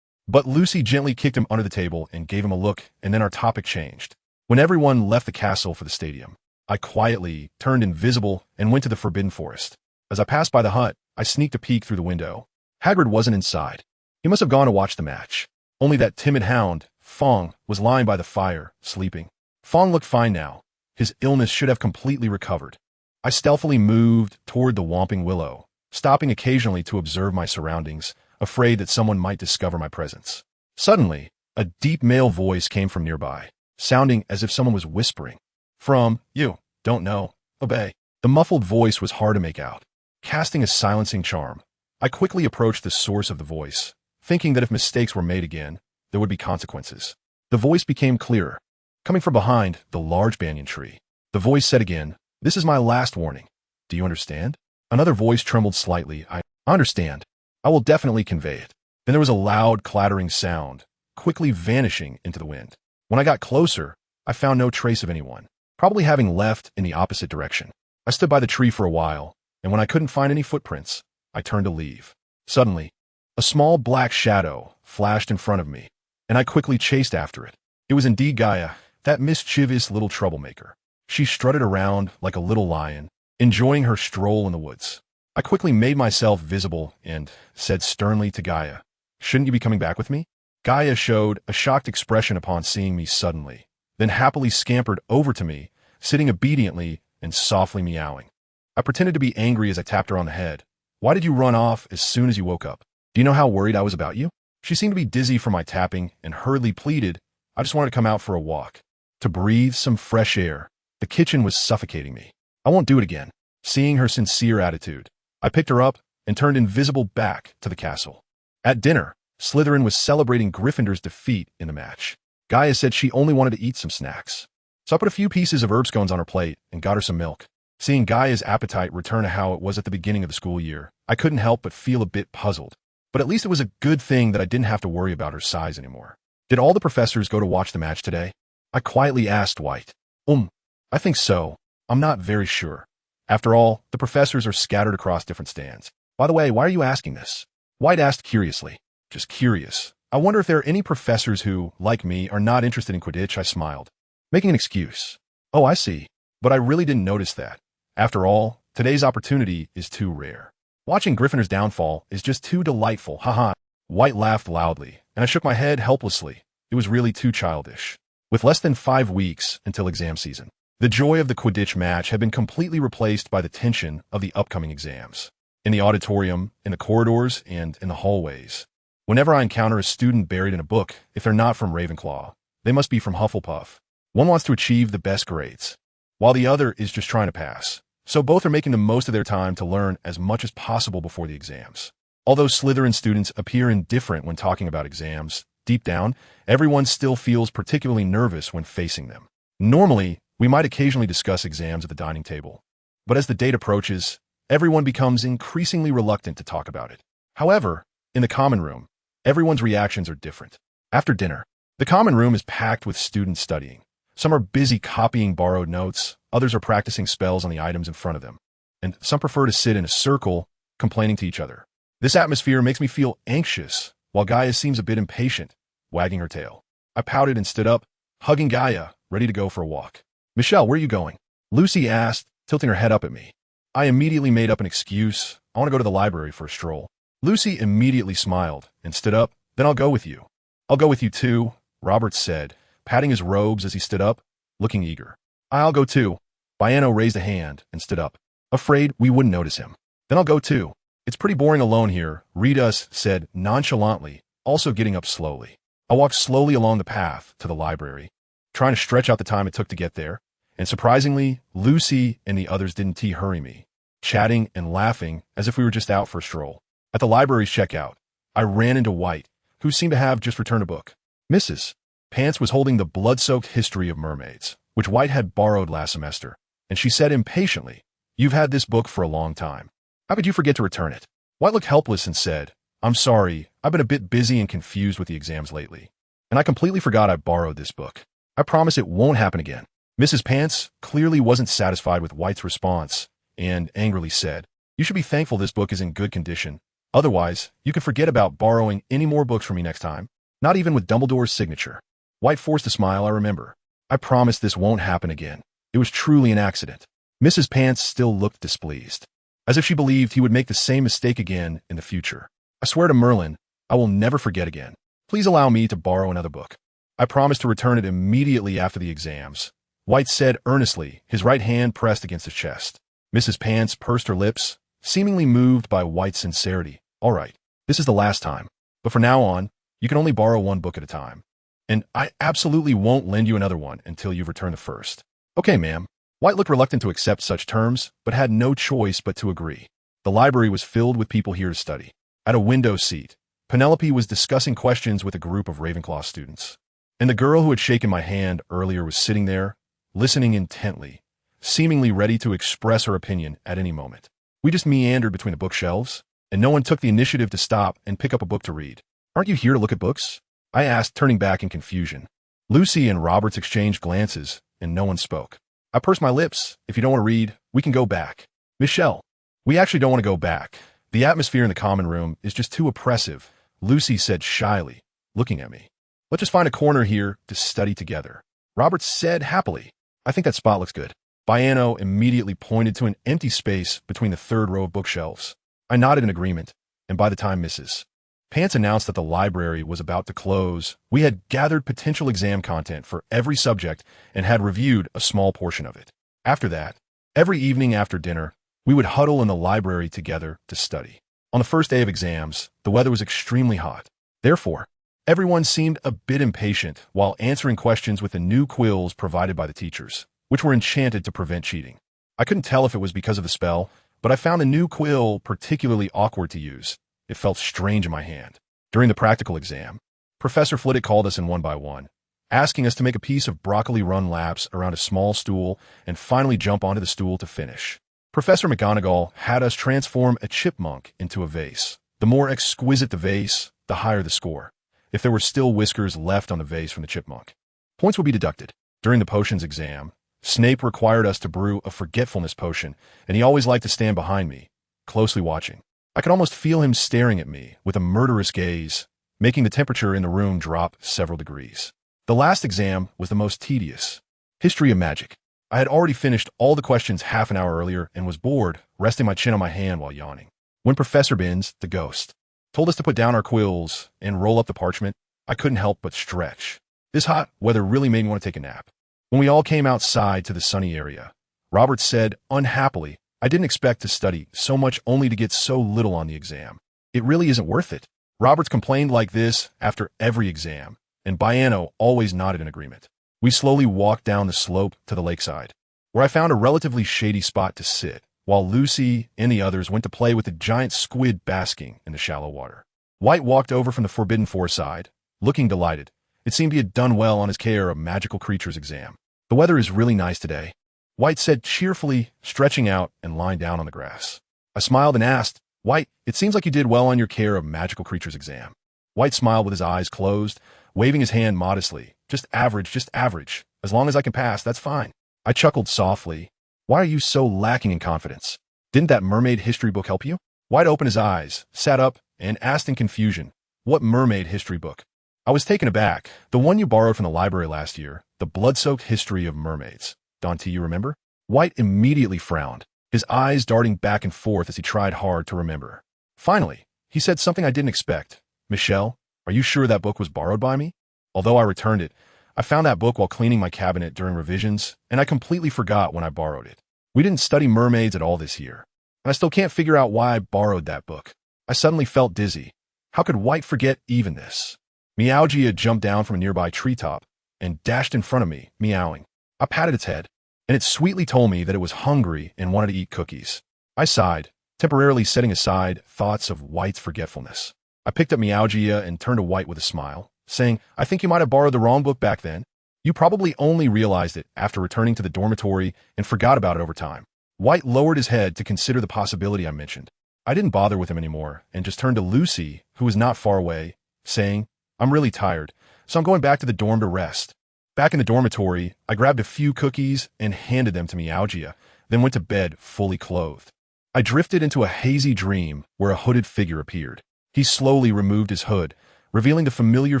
but Lucy gently kicked him under the table and gave him a look, and then our topic changed. When everyone left the castle for the stadium, I quietly turned invisible and went to the Forbidden Forest. As I passed by the hut, I sneaked a peek through the window. Hagrid wasn't inside. He must have gone to watch the match. Only that timid hound, Fong, was lying by the fire, sleeping. Fong looked fine now. His illness should have completely recovered. I stealthily moved toward the Whomping Willow, stopping occasionally to observe my surroundings, afraid that someone might discover my presence. Suddenly, a deep male voice came from nearby, sounding as if someone was whispering. "From, you, don't know, obey." The muffled voice was hard to make out. Casting a silencing charm, I quickly approached the source of the voice, thinking that if mistakes were made again, there would be consequences. The voice became clearer, coming from behind the large banyan tree. The voice said again, "This is my last warning. Do you understand?" Another voice trembled slightly. "I understand. I will definitely convey it." Then there was a loud clattering sound, quickly vanishing into the wind. When I got closer, I found no trace of anyone, probably having left in the opposite direction. I stood by the tree for a while, and when I couldn't find any footprints, I turned to leave. Suddenly, a small black shadow flashed in front of me, and I quickly chased after it. It was indeed Gaia, that mischievous little troublemaker. She strutted around like a little lion, enjoying her stroll in the woods. I quickly made myself visible and said sternly to Gaia, "Shouldn't you be coming back with me?" Gaia showed a shocked expression upon seeing me suddenly, then happily scampered over to me, sitting obediently and softly meowing. I pretended to be angry as I tapped her on the head. "Why did you run off as soon as you woke up? Do you know how worried I was about you?" She seemed to be dizzy from my tapping and hurriedly pleaded, I just wanted to come out for a walk, to breathe some fresh air. The kitchen was suffocating me. I won't do it again. Seeing her sincere attitude, I picked her up and turned invisible back to the castle. At dinner, Slytherin was celebrating Gryffindor's defeat in the match. Gaia said she only wanted to eat some snacks. So I put a few pieces of herb scones on her plate and got her some milk. Seeing Gaia's appetite return to how it was at the beginning of the school year, I couldn't help but feel a bit puzzled. But at least it was a good thing that I didn't have to worry about her size anymore. Did all the professors go to watch the match today? I quietly asked White. I think so. I'm not very sure. After all, the professors are scattered across different stands. By the way, why are you asking this? White asked curiously. Just curious. I wonder if there are any professors who, like me, are not interested in Quidditch. I smiled, making an excuse. Oh, I see. But I really didn't notice that. After all, today's opportunity is too rare. Watching Gryffindor's downfall is just too delightful, haha. White laughed loudly, and I shook my head helplessly. It was really too childish. With less than 5 weeks until exam season, the joy of the Quidditch match had been completely replaced by the tension of the upcoming exams. In the auditorium, in the corridors, and in the hallways. Whenever I encounter a student buried in a book, if they're not from Ravenclaw, they must be from Hufflepuff. One wants to achieve the best grades, while the other is just trying to pass. So both are making the most of their time to learn as much as possible before the exams. Although Slytherin students appear indifferent when talking about exams, deep down, everyone still feels particularly nervous when facing them. Normally, we might occasionally discuss exams at the dining table, but as the date approaches, everyone becomes increasingly reluctant to talk about it. However, in the common room, everyone's reactions are different. After dinner, the common room is packed with students studying. Some are busy copying borrowed notes, others are practicing spells on the items in front of them, and some prefer to sit in a circle, complaining to each other. This atmosphere makes me feel anxious, while Gaia seems a bit impatient, wagging her tail. I pouted and stood up, hugging Gaia, ready to go for a walk. Michelle, where are you going? Lucy asked, tilting her head up at me. I immediately made up an excuse. I want to go to the library for a stroll. Lucy immediately smiled and stood up. Then I'll go with you. I'll go with you too, Robert said, patting his robes as he stood up, looking eager. I'll go too. Biano raised a hand and stood up, afraid we wouldn't notice him. Then I'll go too. It's pretty boring alone here, Rita said nonchalantly, also getting up slowly. I walked slowly along the path to the library, trying to stretch out the time it took to get there. And surprisingly, Lucy and the others didn't hurry me, chatting and laughing as if we were just out for a stroll. At the library's checkout, I ran into White, who seemed to have just returned a book. Mrs. Pants was holding the blood-soaked History of Mermaids, which White had borrowed last semester, and she said impatiently, You've had this book for a long time. How could you forget to return it? White looked helpless and said, I'm sorry, I've been a bit busy and confused with the exams lately, and I completely forgot I borrowed this book. I promise it won't happen again. Mrs. Pants clearly wasn't satisfied with White's response and angrily said, You should be thankful this book is in good condition. Otherwise, you could forget about borrowing any more books from me next time, not even with Dumbledore's signature. White forced a smile, I remember. I promise this won't happen again. It was truly an accident. Mrs. Pants still looked displeased, as if she believed he would make the same mistake again in the future. I swear to Merlin, I will never forget again. Please allow me to borrow another book. I promised to return it immediately after the exams. White said earnestly, his right hand pressed against his chest. Mrs. Pants pursed her lips, seemingly moved by White's sincerity. All right, this is the last time. But from now on, you can only borrow one book at a time. And I absolutely won't lend you another one until you've returned the first. Okay, ma'am. White looked reluctant to accept such terms, but had no choice but to agree. The library was filled with people here to study. At a window seat, Penelope was discussing questions with a group of Ravenclaw students. And the girl who had shaken my hand earlier was sitting there, listening intently, seemingly ready to express her opinion at any moment. We just meandered between the bookshelves, and no one took the initiative to stop and pick up a book to read. Aren't you here to look at books? I asked, turning back in confusion. Lucy and Roberts exchanged glances, and no one spoke. I pursed my lips. If you don't want to read, we can go back. Michelle, we actually don't want to go back. The atmosphere in the common room is just too oppressive, Lucy said shyly, looking at me. Let's just find a corner here to study together. Roberts said happily. I think that spot looks good. Biano immediately pointed to an empty space between the third row of bookshelves. I nodded in agreement, and by the time Mrs. Pants announced that the library was about to close, we had gathered potential exam content for every subject and had reviewed a small portion of it. After that, every evening after dinner, we would huddle in the library together to study. On the first day of exams, the weather was extremely hot. Therefore, everyone seemed a bit impatient while answering questions with the new quills provided by the teachers, which were enchanted to prevent cheating. I couldn't tell if it was because of the spell, but I found a new quill particularly awkward to use. It felt strange in my hand. During the practical exam, Professor Flitwick called us in one by one, asking us to make a piece of broccoli run laps around a small stool and finally jump onto the stool to finish. Professor McGonagall had us transform a chipmunk into a vase. The more exquisite the vase, the higher the score. If there were still whiskers left on the vase from the chipmunk, points would be deducted. During the potions exam, Snape required us to brew a forgetfulness potion, and he always liked to stand behind me, closely watching. I could almost feel him staring at me with a murderous gaze, making the temperature in the room drop several degrees. The last exam was the most tedious. History of Magic. I had already finished all the questions half an hour earlier and was bored, resting my chin on my hand while yawning. When Professor Binns, the ghost, told us to put down our quills and roll up the parchment, I couldn't help but stretch. This hot weather really made me want to take a nap. When we all came outside to the sunny area, Robert said, unhappily, I didn't expect to study so much only to get so little on the exam. It really isn't worth it. Roberts complained like this after every exam, and Biano always nodded in agreement. We slowly walked down the slope to the lakeside, where I found a relatively shady spot to sit, while Lucy and the others went to play with the giant squid basking in the shallow water. White walked over from the Forbidden Four side, looking delighted. It seemed he had done well on his Care of Magical Creatures exam. The weather is really nice today, White said cheerfully, stretching out and lying down on the grass. I smiled and asked, White, it seems like you did well on your Care of Magical Creatures exam. White smiled with his eyes closed, waving his hand modestly. Just average. As long as I can pass, that's fine. I chuckled softly. Why are you so lacking in confidence? Didn't that mermaid history book help you? White opened his eyes, sat up, and asked in confusion, what mermaid history book? I was taken aback. The one you borrowed from the library last year, The Blood-Soaked History of Mermaids. Dante, you remember? White immediately frowned, his eyes darting back and forth as he tried hard to remember. Finally, he said something I didn't expect. Michelle, are you sure that book was borrowed by me? Although I returned it, I found that book while cleaning my cabinet during revisions, and I completely forgot when I borrowed it. We didn't study mermaids at all this year, and I still can't figure out why I borrowed that book. I suddenly felt dizzy. How could White forget even this? Meowgia jumped down from a nearby treetop and dashed in front of me, meowing. I patted its head, and it sweetly told me that it was hungry and wanted to eat cookies. I sighed, temporarily setting aside thoughts of White's forgetfulness. I picked up Meowgia and turned to White with a smile, saying, I think you might have borrowed the wrong book back then. You probably only realized it after returning to the dormitory and forgot about it over time. White lowered his head to consider the possibility I mentioned. I didn't bother with him anymore and just turned to Lucy, who was not far away, saying, I'm really tired, so I'm going back to the dorm to rest. Back in the dormitory, I grabbed a few cookies and handed them to Meowgia, then went to bed fully clothed. I drifted into a hazy dream where a hooded figure appeared. He slowly removed his hood, revealing the familiar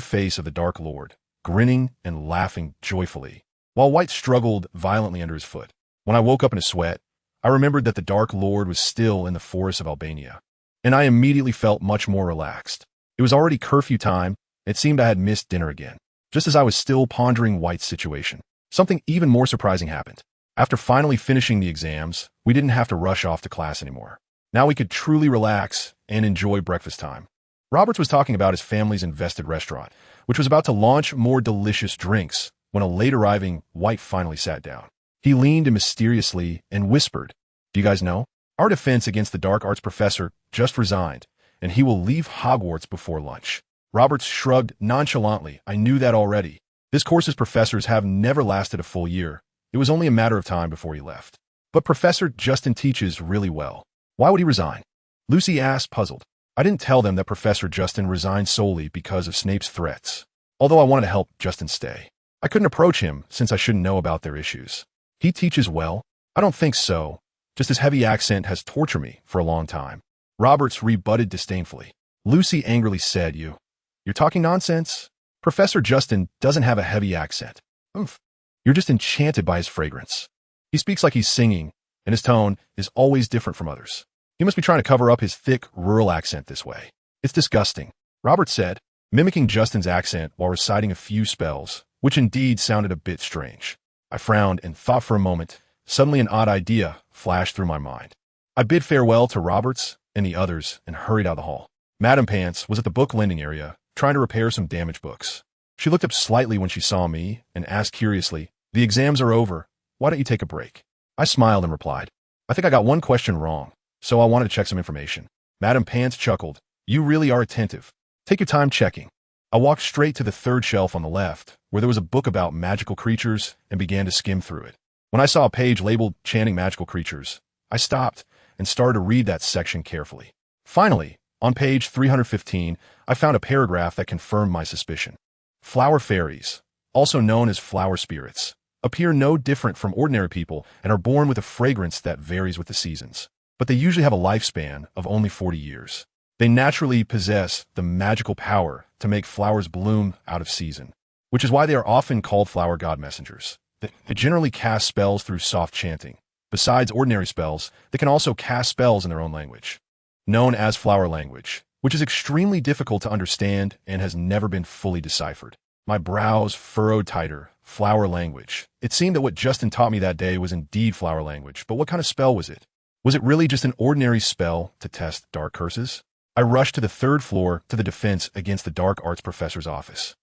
face of the Dark Lord, grinning and laughing joyfully, while White struggled violently under his foot. When I woke up in a sweat, I remembered that the Dark Lord was still in the forests of Albania, and I immediately felt much more relaxed. It was already curfew time. It seemed I had missed dinner again. Just as I was still pondering White's situation, something even more surprising happened. After finally finishing the exams, we didn't have to rush off to class anymore. Now we could truly relax and enjoy breakfast time. Roberts was talking about his family's invested restaurant, which was about to launch more delicious drinks when a late-arriving White finally sat down. He leaned in mysteriously and whispered, Do you guys know? Our defense against the dark arts professor just resigned, and he will leave Hogwarts before lunch. Roberts shrugged nonchalantly. I knew that already. This course's professors have never lasted a full year. It was only a matter of time before he left. But Professor Justin teaches really well. Why would he resign? Lucy asked, puzzled. I didn't tell them that Professor Justin resigned solely because of Snape's threats, although I wanted to help Justin stay. I couldn't approach him since I shouldn't know about their issues. He teaches well? I don't think so. Just his heavy accent has tortured me for a long time. Roberts rebutted disdainfully. Lucy angrily said, You're talking nonsense? Professor Justin doesn't have a heavy accent. You're just enchanted by his fragrance. He speaks like he's singing, and his tone is always different from others. He must be trying to cover up his thick, rural accent this way. It's disgusting, Roberts said, mimicking Justin's accent while reciting a few spells, which indeed sounded a bit strange. I frowned and thought for a moment. Suddenly an odd idea flashed through my mind. I bid farewell to Roberts and the others and hurried out the hall. Madam Pants was at the book lending area, trying to repair some damaged books. She looked up slightly when she saw me and asked curiously, "The exams are over. Why don't you take a break?" I smiled and replied, "I think I got one question wrong, so I wanted to check some information." Madam Pants chuckled, "You really are attentive. Take your time checking." I walked straight to the third shelf on the left, where there was a book about magical creatures, and began to skim through it. When I saw a page labeled Chanting Magical Creatures, I stopped and started to read that section carefully. Finally, on page 315, I found a paragraph that confirmed my suspicion. Flower fairies, also known as flower spirits, appear no different from ordinary people and are born with a fragrance that varies with the seasons. But they usually have a lifespan of only 40 years. They naturally possess the magical power to make flowers bloom out of season, which is why they are often called flower god messengers. They generally cast spells through soft chanting. Besides ordinary spells, they can also cast spells in their own language, known as flower language, which is extremely difficult to understand and has never been fully deciphered. My brows furrowed tighter. Flower language. It seemed that what Justin taught me that day was indeed flower language, but what kind of spell was it? Was it really just an ordinary spell to test dark curses? I rushed to the third floor to the defense against the dark arts professor's office,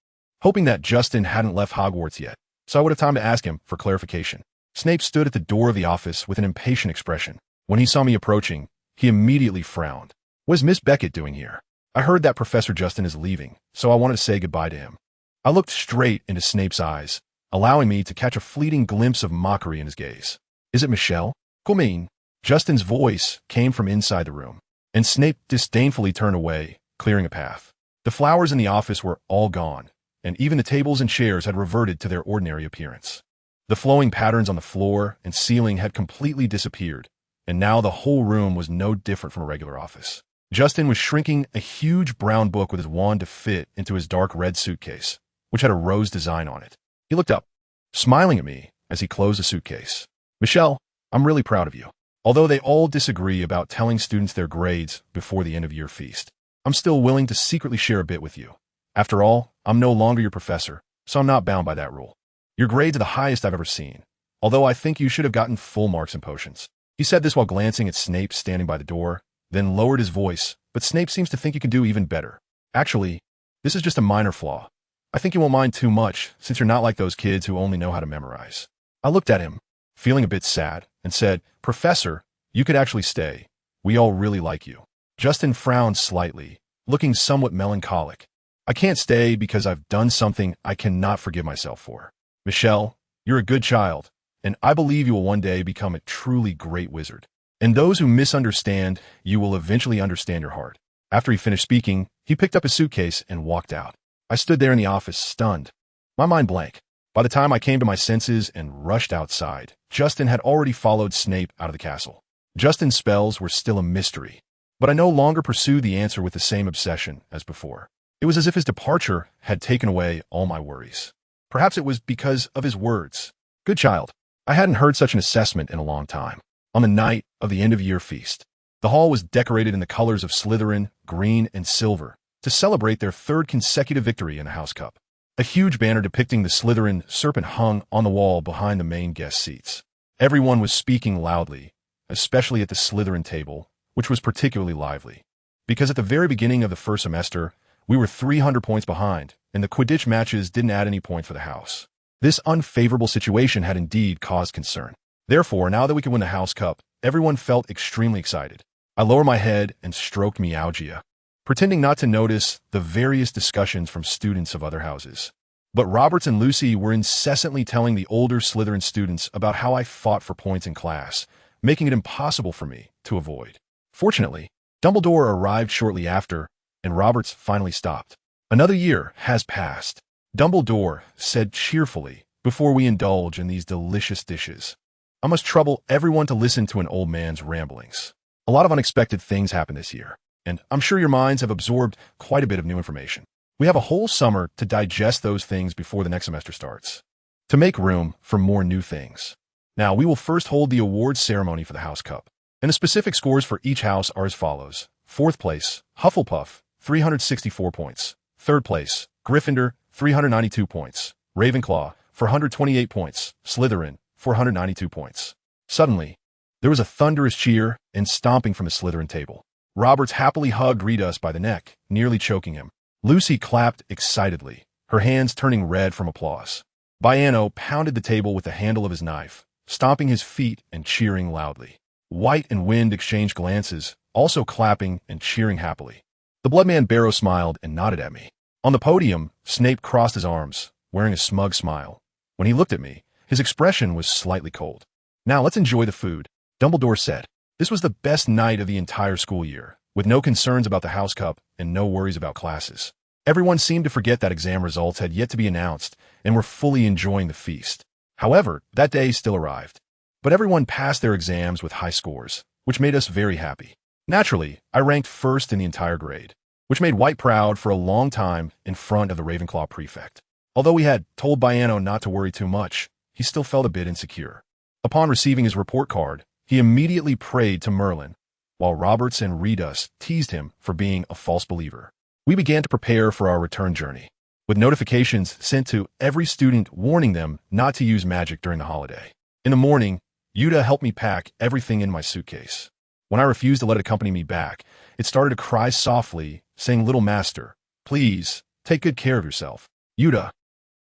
hoping that Justin hadn't left Hogwarts yet, so I would have time to ask him for clarification. Snape stood at the door of the office with an impatient expression. When he saw me approaching, he immediately frowned. "What is Miss Beckett doing here?" I heard that Professor Justin is leaving, so I wanted to say goodbye to him. I looked straight into Snape's eyes, allowing me to catch a fleeting glimpse of mockery in his gaze. "Is it Michelle?" "Come in." Justin's voice came from inside the room, and Snape disdainfully turned away, clearing a path. The flowers in the office were all gone, and even the tables and chairs had reverted to their ordinary appearance. The flowing patterns on the floor and ceiling had completely disappeared, and now the whole room was no different from a regular office. Justin was shrinking a huge brown book with his wand to fit into his dark red suitcase, which had a rose design on it. He looked up, smiling at me as he closed the suitcase. "Michelle, I'm really proud of you. Although they all disagree about telling students their grades before the end-of-year feast, I'm still willing to secretly share a bit with you. After all, I'm no longer your professor, so I'm not bound by that rule. Your grades are the highest I've ever seen, although I think you should have gotten full marks in potions." He said this while glancing at Snape standing by the door, then lowered his voice, "But Snape seems to think you can do even better. Actually, this is just a minor flaw. I think you won't mind too much, since you're not like those kids who only know how to memorize." I looked at him, feeling a bit sad, and said, "Professor, you could actually stay. We all really like you." Justin frowned slightly, looking somewhat melancholic. "I can't stay because I've done something I cannot forgive myself for. Michelle, you're a good child, and I believe you will one day become a truly great wizard. And those who misunderstand, you will eventually understand your heart." After he finished speaking, he picked up his suitcase and walked out. I stood there in the office, stunned, my mind blank. By the time I came to my senses and rushed outside, Justin had already followed Snape out of the castle. Justin's spells were still a mystery, but I no longer pursued the answer with the same obsession as before. It was as if his departure had taken away all my worries. Perhaps it was because of his words. Good child. I hadn't heard such an assessment in a long time. On the night of the end-of-year feast, the hall was decorated in the colors of Slytherin, green, and silver, to celebrate their third consecutive victory in the House Cup. A huge banner depicting the Slytherin serpent hung on the wall behind the main guest seats. Everyone was speaking loudly, especially at the Slytherin table, which was particularly lively, because at the very beginning of the first semester, we were 300 points behind, and the Quidditch matches didn't add any point for the house. This unfavorable situation had indeed caused concern. Therefore, now that we could win the House Cup, everyone felt extremely excited. I lowered my head and stroked Meowgia, pretending not to notice the various discussions from students of other houses. But Roberts and Lucy were incessantly telling the older Slytherin students about how I fought for points in class, making it impossible for me to avoid. Fortunately, Dumbledore arrived shortly after, and Roberts finally stopped. "Another year has passed," Dumbledore said cheerfully, "before we indulge in these delicious dishes. I must trouble everyone to listen to an old man's ramblings. A lot of unexpected things happened this year, and I'm sure your minds have absorbed quite a bit of new information. We have a whole summer to digest those things before the next semester starts, to make room for more new things. Now, we will first hold the awards ceremony for the House Cup, and the specific scores for each house are as follows. 4th place, Hufflepuff, 364 points. 3rd place, Gryffindor, 392 points. Ravenclaw, 428 points. Slytherin, 492 points. Suddenly, there was a thunderous cheer and stomping from the Slytherin table. Roberts happily hugged Redus by the neck, nearly choking him. Lucy clapped excitedly, her hands turning red from applause. Baiano pounded the table with the handle of his knife, stomping his feet and cheering loudly. White and Wind exchanged glances, also clapping and cheering happily. The Bloodman Barrow smiled and nodded at me. On the podium, Snape crossed his arms, wearing a smug smile. When he looked at me, his expression was slightly cold. "Now let's enjoy the food," Dumbledore said. This was the best night of the entire school year, with no concerns about the House Cup and no worries about classes. Everyone seemed to forget that exam results had yet to be announced and were fully enjoying the feast. However, that day still arrived. But everyone passed their exams with high scores, which made us very happy. Naturally, I ranked first in the entire grade, which made White proud for a long time in front of the Ravenclaw prefect. Although we had told Baiano not to worry too much, he still felt a bit insecure. Upon receiving his report card, he immediately prayed to Merlin, while Roberts and Redus teased him for being a false believer. We began to prepare for our return journey, with notifications sent to every student warning them not to use magic during the holiday. In the morning, Yuta helped me pack everything in my suitcase. When I refused to let it accompany me back, it started to cry softly, saying, "Little Master, please, take good care of yourself. Yuta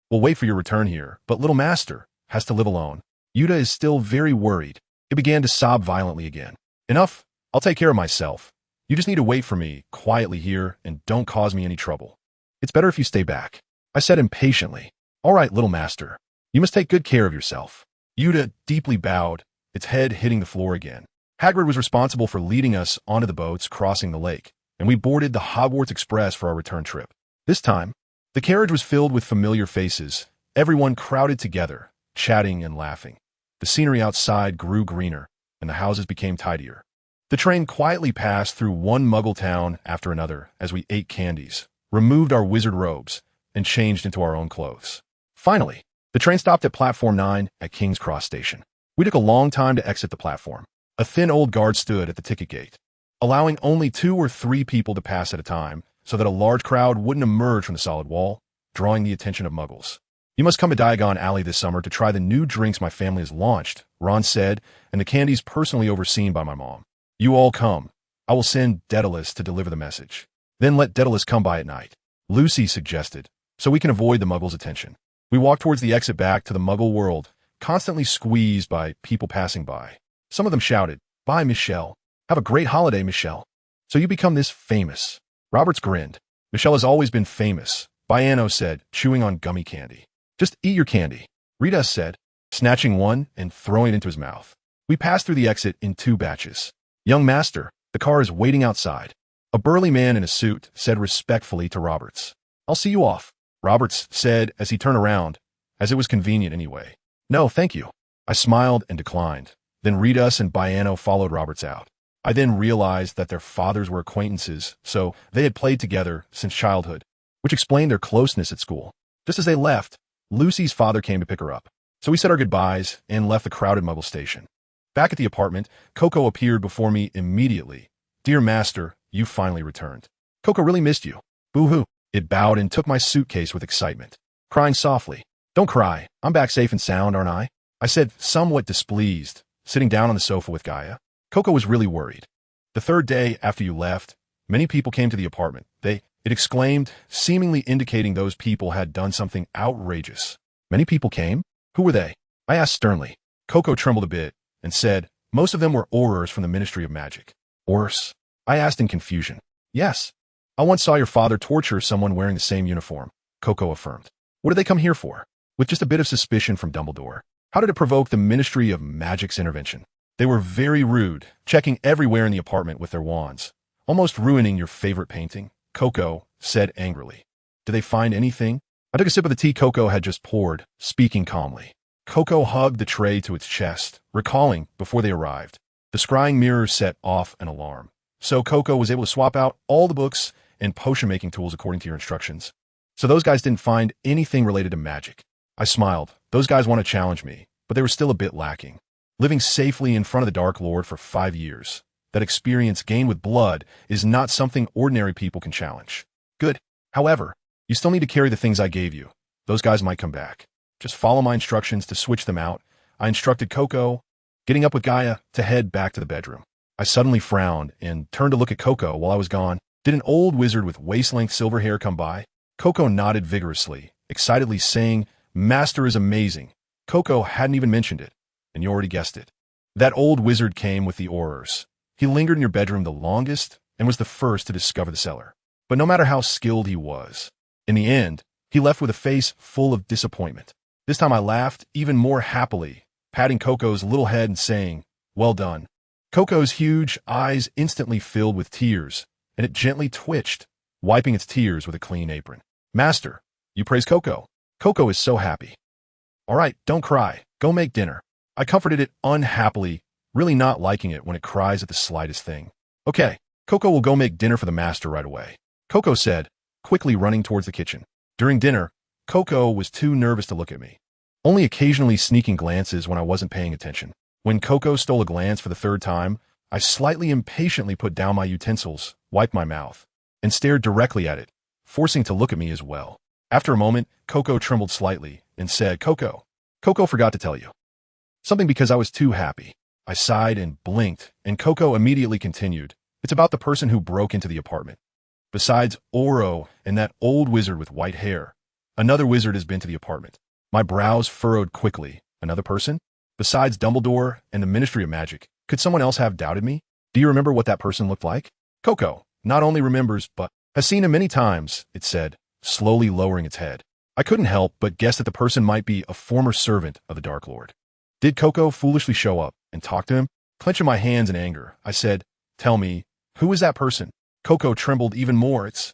will wait for your return here, but Little Master has to live alone." Yuta is still very worried. It began to sob violently again. "Enough, I'll take care of myself. You just need to wait for me quietly here and don't cause me any trouble. It's better if you stay back," I said impatiently. "All right, Little Master, you must take good care of yourself." Yuta deeply bowed, its head hitting the floor again. Hagrid was responsible for leading us onto the boats crossing the lake, and we boarded the Hogwarts Express for our return trip. This time, the carriage was filled with familiar faces, everyone crowded together, chatting and laughing. The scenery outside grew greener, and the houses became tidier. The train quietly passed through one Muggle town after another as we ate candies, removed our wizard robes, and changed into our own clothes. Finally, the train stopped at Platform 9 at King's Cross Station. We took a long time to exit the platform. A thin old guard stood at the ticket gate, allowing only 2 or 3 people to pass at a time so that a large crowd wouldn't emerge from the solid wall, drawing the attention of Muggles. "You must come to Diagon Alley this summer to try the new drinks my family has launched," Ron said, and the candies personally overseen by my mom. "You all come. I will send Daedalus to deliver the message. Then let Daedalus come by at night," Lucy suggested, so we can avoid the Muggles' attention. We walked towards the exit back to the Muggle world, constantly squeezed by people passing by. Some of them shouted, "Bye, Michelle. Have a great holiday, Michelle. So you become this famous." Roberts grinned. "Michelle has always been famous," Baiano said, chewing on gummy candy. "Just eat your candy," Redus said, snatching one and throwing it into his mouth. We passed through the exit in 2 batches. "Young Master, the car is waiting outside," a burly man in a suit said respectfully to Roberts. "I'll see you off," Roberts said as he turned around, as it was convenient anyway. "No, thank you." I smiled and declined. Then Redus and Baiano followed Roberts out. I then realized that their fathers were acquaintances, so they had played together since childhood, which explained their closeness at school. Just as they left, Lucy's father came to pick her up, so we said our goodbyes and left the crowded Muggle station. Back at the apartment, Coco appeared before me immediately. "Dear Master, you finally returned. Coco really missed you." "Boo-hoo." It bowed and took my suitcase with excitement, crying softly. "Don't cry, I'm back safe and sound, aren't I?" I said, somewhat displeased, sitting down on the sofa with Gaia. Coco was really worried. "The 3rd day after you left, many people came to the apartment. It exclaimed, seemingly indicating those people had done something outrageous. "Many people came? Who were they?" I asked sternly. Coco trembled a bit and said, "Most of them were Aurors from the Ministry of Magic." "Aurors?" I asked in confusion. "Yes. I once saw your father torture someone wearing the same uniform," Coco affirmed. "What did they come here for?" With just a bit of suspicion from Dumbledore. How did it provoke the Ministry of Magic's intervention? "They were very rude, checking everywhere in the apartment with their wands, almost ruining your favorite painting," Coco said angrily. "Did they find anything?" I took a sip of the tea Coco had just poured, speaking calmly. Coco hugged the tray to its chest, recalling before they arrived. The scrying mirror set off an alarm, so Coco was able to swap out all the books and potion-making tools according to your instructions. "So those guys didn't find anything related to magic." I smiled. Those guys want to challenge me, but they were still a bit lacking. Living safely in front of the Dark Lord for 5 years, that experience gained with blood is not something ordinary people can challenge. Good. However, you still need to carry the things I gave you. Those guys might come back. Just follow my instructions to switch them out. I instructed Coco, getting up with Gaia, to head back to the bedroom. I suddenly frowned and turned to look at Coco while I was gone. Did an old wizard with waist-length silver hair come by? Coco nodded vigorously, excitedly saying, "Master is amazing." Coco hadn't even mentioned it, and you already guessed it. That old wizard came with the orders. He lingered in your bedroom the longest and was the first to discover the cellar. But no matter how skilled he was, in the end, he left with a face full of disappointment. This time I laughed even more happily, patting Coco's little head and saying, "Well done." Coco's huge eyes instantly filled with tears, and it gently twitched, wiping its tears with a clean apron. "Master, you praise Coco. Coco is so happy." "All right, don't cry. Go make dinner." I comforted it unhappily, really not liking it when it cries at the slightest thing. "Okay, Coco will go make dinner for the master right away," Coco said, quickly running towards the kitchen. During dinner, Coco was too nervous to look at me, only occasionally sneaking glances when I wasn't paying attention. When Coco stole a glance for the third time, I slightly impatiently put down my utensils, wiped my mouth, and stared directly at it, forcing it to look at me as well. After a moment, Coco trembled slightly and said, Coco forgot to tell you something because I was too happy." I sighed and blinked, and Coco immediately continued, "It's about the person who broke into the apartment. Besides Oro and that old wizard with white hair, another wizard has been to the apartment." My brows furrowed quickly. Another person? Besides Dumbledore and the Ministry of Magic, could someone else have doubted me? "Do you remember what that person looked like?" Coco not only remembers, but has seen him many times, it said, slowly lowering its head. I couldn't help but guess that the person might be a former servant of the Dark Lord. Did Coco foolishly show up and talk to him? Clenching my hands in anger, I said, "Tell me, who is that person?" Coco trembled even more. It's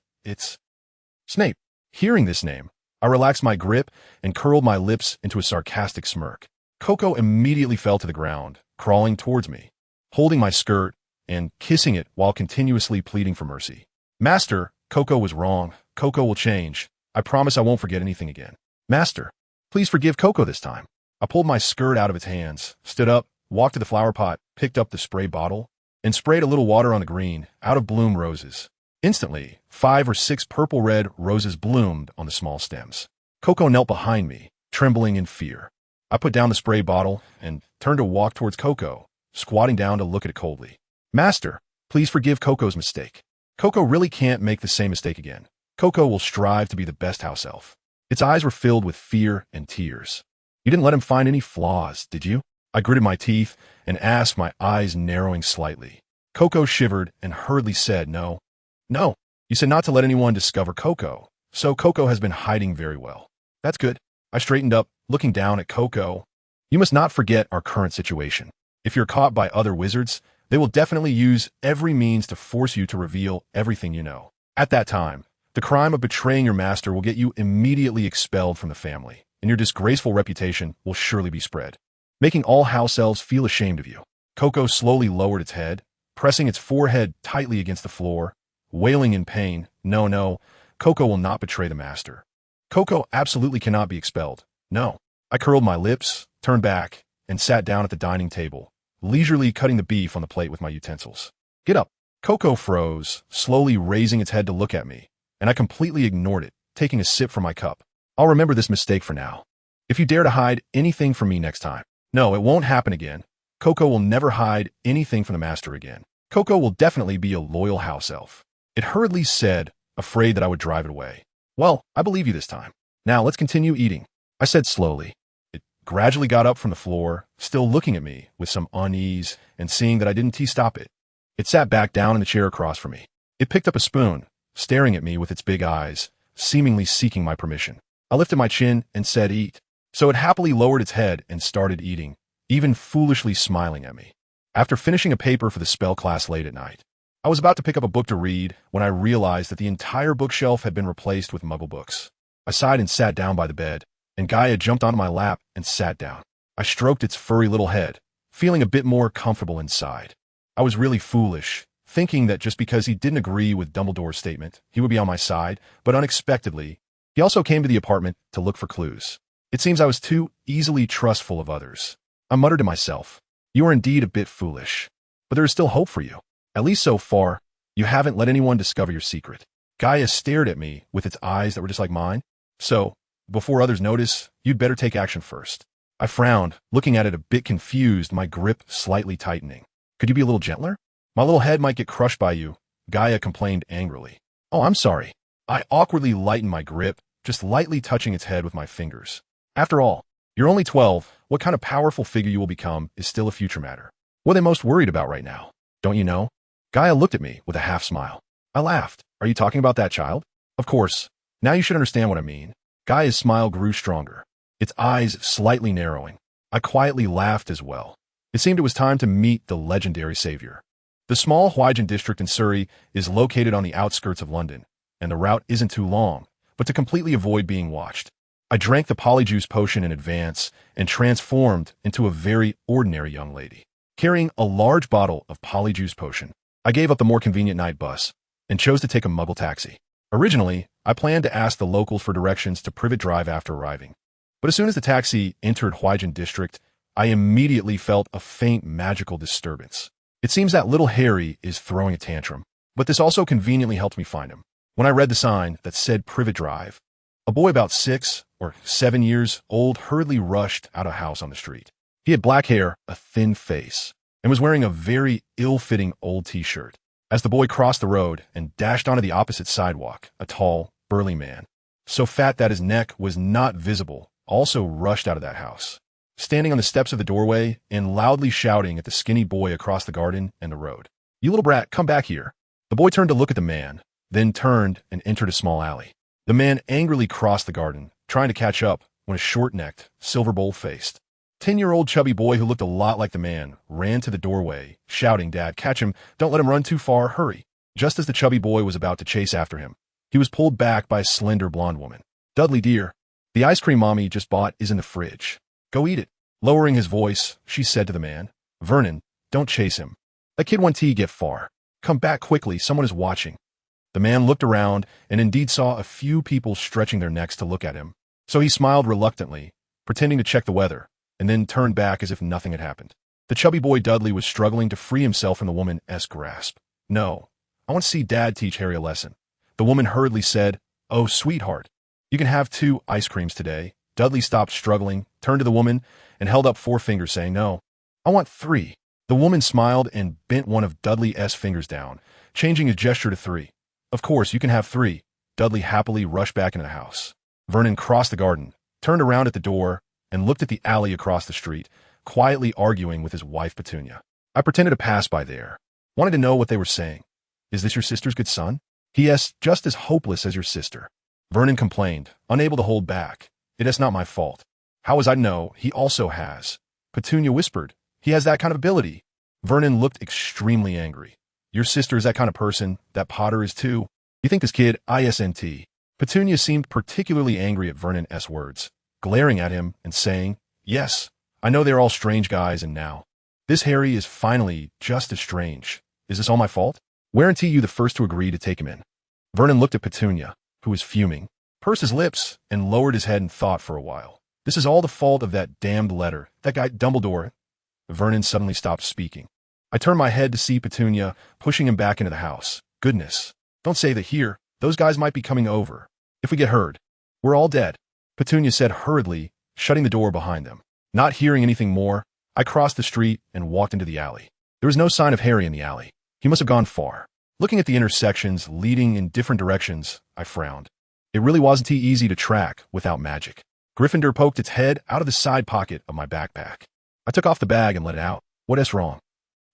Snape." Hearing this name, I relaxed my grip and curled my lips into a sarcastic smirk. Coco immediately fell to the ground, crawling towards me, holding my skirt and kissing it while continuously pleading for mercy. "Master, Coco was wrong. Coco will change. I promise I won't forget anything again. Master, please forgive Coco this time." I pulled my skirt out of its hands, stood up, walked to the flower pot, picked up the spray bottle, and sprayed a little water on the green, out-of-bloom roses. Instantly, 5 or 6 purple-red roses bloomed on the small stems. Coco knelt behind me, trembling in fear. I put down the spray bottle and turned to walk towards Coco, squatting down to look at it coldly. "Master, please forgive Coco's mistake. Coco really can't make the same mistake again. Coco will strive to be the best house elf." Its eyes were filled with fear and tears. "You didn't let him find any flaws, did you?" I gritted my teeth and asked, my eyes narrowing slightly. Coco shivered and hurriedly said, No. You said not to let anyone discover Coco, so Coco has been hiding very well." "That's good." I straightened up, looking down at Coco. "You must not forget our current situation. If you're caught by other wizards, they will definitely use every means to force you to reveal everything you know. At that time, the crime of betraying your master will get you immediately expelled from the family, and your disgraceful reputation will surely be spread, making all house elves feel ashamed of you." Coco slowly lowered its head, pressing its forehead tightly against the floor, wailing in pain. No, Coco will not betray the master. Coco absolutely cannot be expelled. No." I curled my lips, turned back, and sat down at the dining table, leisurely cutting the beef on the plate with my utensils. "Get up." Coco froze, slowly raising its head to look at me, and I completely ignored it, taking a sip from my cup. "I'll remember this mistake for now. If you dare to hide anything from me next time." "No, it won't happen again. Coco will never hide anything from the master again. Coco will definitely be a loyal house elf," it hurriedly said, afraid that I would drive it away. "Well, I believe you this time. Now let's continue eating," I said slowly. It gradually got up from the floor, still looking at me with some unease, and seeing that I didn't stop it, it sat back down in the chair across from me. It picked up a spoon, staring at me with its big eyes, seemingly seeking my permission. I lifted my chin and said, "Eat." So it happily lowered its head and started eating, even foolishly smiling at me. After finishing a paper for the spell class late at night, I was about to pick up a book to read when I realized that the entire bookshelf had been replaced with Muggle books. I sighed and sat down by the bed, and Gaia jumped onto my lap and sat down. I stroked its furry little head, feeling a bit more comfortable inside. I was really foolish, thinking that just because he didn't agree with Dumbledore's statement, he would be on my side, but unexpectedly, he also came to the apartment to look for clues. It seems I was too easily trustful of others. I muttered to myself, "You are indeed a bit foolish, but there is still hope for you. At least so far, you haven't let anyone discover your secret." Gaia stared at me with its eyes that were just like mine. "So, before others notice, you'd better take action first." I frowned, looking at it a bit confused, my grip slightly tightening. "Could you be a little gentler? My little head might get crushed by you, Gaia complained angrily. Oh, I'm sorry. I awkwardly lightened my grip, just lightly touching its head with my fingers. After all, you're only 12. What kind of powerful figure you will become is still a future matter. What are they most worried about right now? Don't you know? Gaia looked at me with a half smile. I laughed. Are you talking about that child? Of course. Now you should understand what I mean. Gaia's smile grew stronger, its eyes slightly narrowing. I quietly laughed as well. It seemed it was time to meet the legendary savior. The small Huaijin district in Surrey is located on the outskirts of London, and the route isn't too long, but to completely avoid being watched, I drank the polyjuice potion in advance and transformed into a very ordinary young lady. Carrying a large bottle of polyjuice potion, I gave up the more convenient night bus and chose to take a muggle taxi. Originally, I planned to ask the locals for directions to Privet Drive after arriving. But as soon as the taxi entered Huaijin district, I immediately felt a faint magical disturbance. It seems that little Harry is throwing a tantrum, but this also conveniently helped me find him. When I read the sign that said Privet Drive, a boy about 6 or 7 years old hurriedly rushed out of a house on the street. He had black hair, a thin face, and was wearing a very ill-fitting old t-shirt. As the boy crossed the road and dashed onto the opposite sidewalk, a tall, burly man, so fat that his neck was not visible, also rushed out of that house, standing on the steps of the doorway and loudly shouting at the skinny boy across the garden and the road. You little brat, come back here. The boy turned to look at the man, then turned and entered a small alley. The man angrily crossed the garden, trying to catch up when a short-necked, silver bowl-faced, 10-year-old chubby boy who looked a lot like the man ran to the doorway, shouting, Dad, catch him, don't let him run too far, hurry. Just as the chubby boy was about to chase after him, he was pulled back by a slender blonde woman. Dudley, dear, the ice cream Mommy just bought is in the fridge. Go eat it. Lowering his voice, she said to the man, Vernon, don't chase him. That kid won't get far. Come back quickly, someone is watching. The man looked around and indeed saw a few people stretching their necks to look at him. So he smiled reluctantly, pretending to check the weather, and then turned back as if nothing had happened. The chubby boy Dudley was struggling to free himself from the woman's grasp. No, I want to see Dad teach Harry a lesson. The woman hurriedly said, Oh, sweetheart, you can have 2 ice creams today. Dudley stopped struggling, turned to the woman, and held up 4 fingers, saying, No, I want 3. The woman smiled and bent one of Dudley's fingers down, changing his gesture to 3. Of course, you can have 3. Dudley happily rushed back into the house. Vernon crossed the garden, turned around at the door, and looked at the alley across the street, quietly arguing with his wife Petunia. I pretended to pass by there, wanted to know what they were saying. Is this your sister's good son? He is just as hopeless as your sister. Vernon complained, unable to hold back. It is not my fault. How was I to know he also has? Petunia whispered, He has that kind of ability. Vernon looked extremely angry. Your sister is that kind of person, that Potter is too. You think this kid, ISNT. Petunia seemed particularly angry at Vernon's words, glaring at him and saying, Yes, I know they're all strange guys, and now this Harry is finally just as strange. Is this all my fault? Weren't you the first to agree to take him in? Vernon looked at Petunia, who was fuming, pursed his lips, and lowered his head in thought for a while. This is all the fault of that damned letter, that guy Dumbledore. Vernon suddenly stopped speaking. I turned my head to see Petunia pushing him back into the house. Goodness, don't say that here. Those guys might be coming over. If we get heard, we're all dead. Petunia said hurriedly, shutting the door behind them. Not hearing anything more, I crossed the street and walked into the alley. There was no sign of Harry in the alley. He must have gone far. Looking at the intersections leading in different directions, I frowned. It really wasn't easy to track without magic. Gryffindor poked its head out of the side pocket of my backpack. I took off the bag and let it out. What is wrong?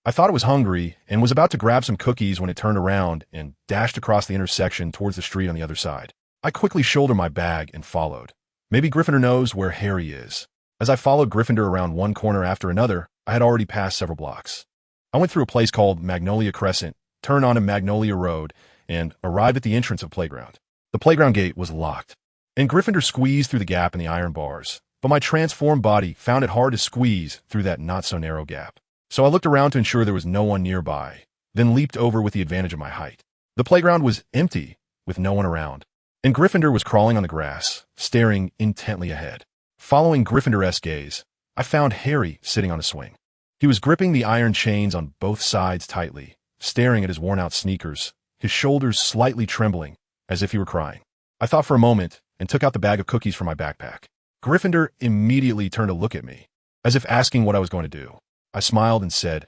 I thought it was hungry and was about to grab some cookies when it turned around and dashed across the intersection towards the street on the other side. I quickly shouldered my bag and followed. Maybe Gryffindor knows where Harry is. As I followed Gryffindor around one corner after another, I had already passed several blocks. I went through a place called Magnolia Crescent, turned onto Magnolia Road, and arrived at the entrance of the playground. The playground gate was locked, and Gryffindor squeezed through the gap in the iron bars, but my transformed body found it hard to squeeze through that not-so-narrow gap. So I looked around to ensure there was no one nearby, then leaped over with the advantage of my height. The playground was empty, with no one around, and Gryffindor was crawling on the grass, staring intently ahead. Following Gryffindor's gaze, I found Harry sitting on a swing. He was gripping the iron chains on both sides tightly, staring at his worn-out sneakers, his shoulders slightly trembling, as if he were crying. I thought for a moment and took out the bag of cookies from my backpack. Gryffindor immediately turned to look at me, as if asking what I was going to do. I smiled and said,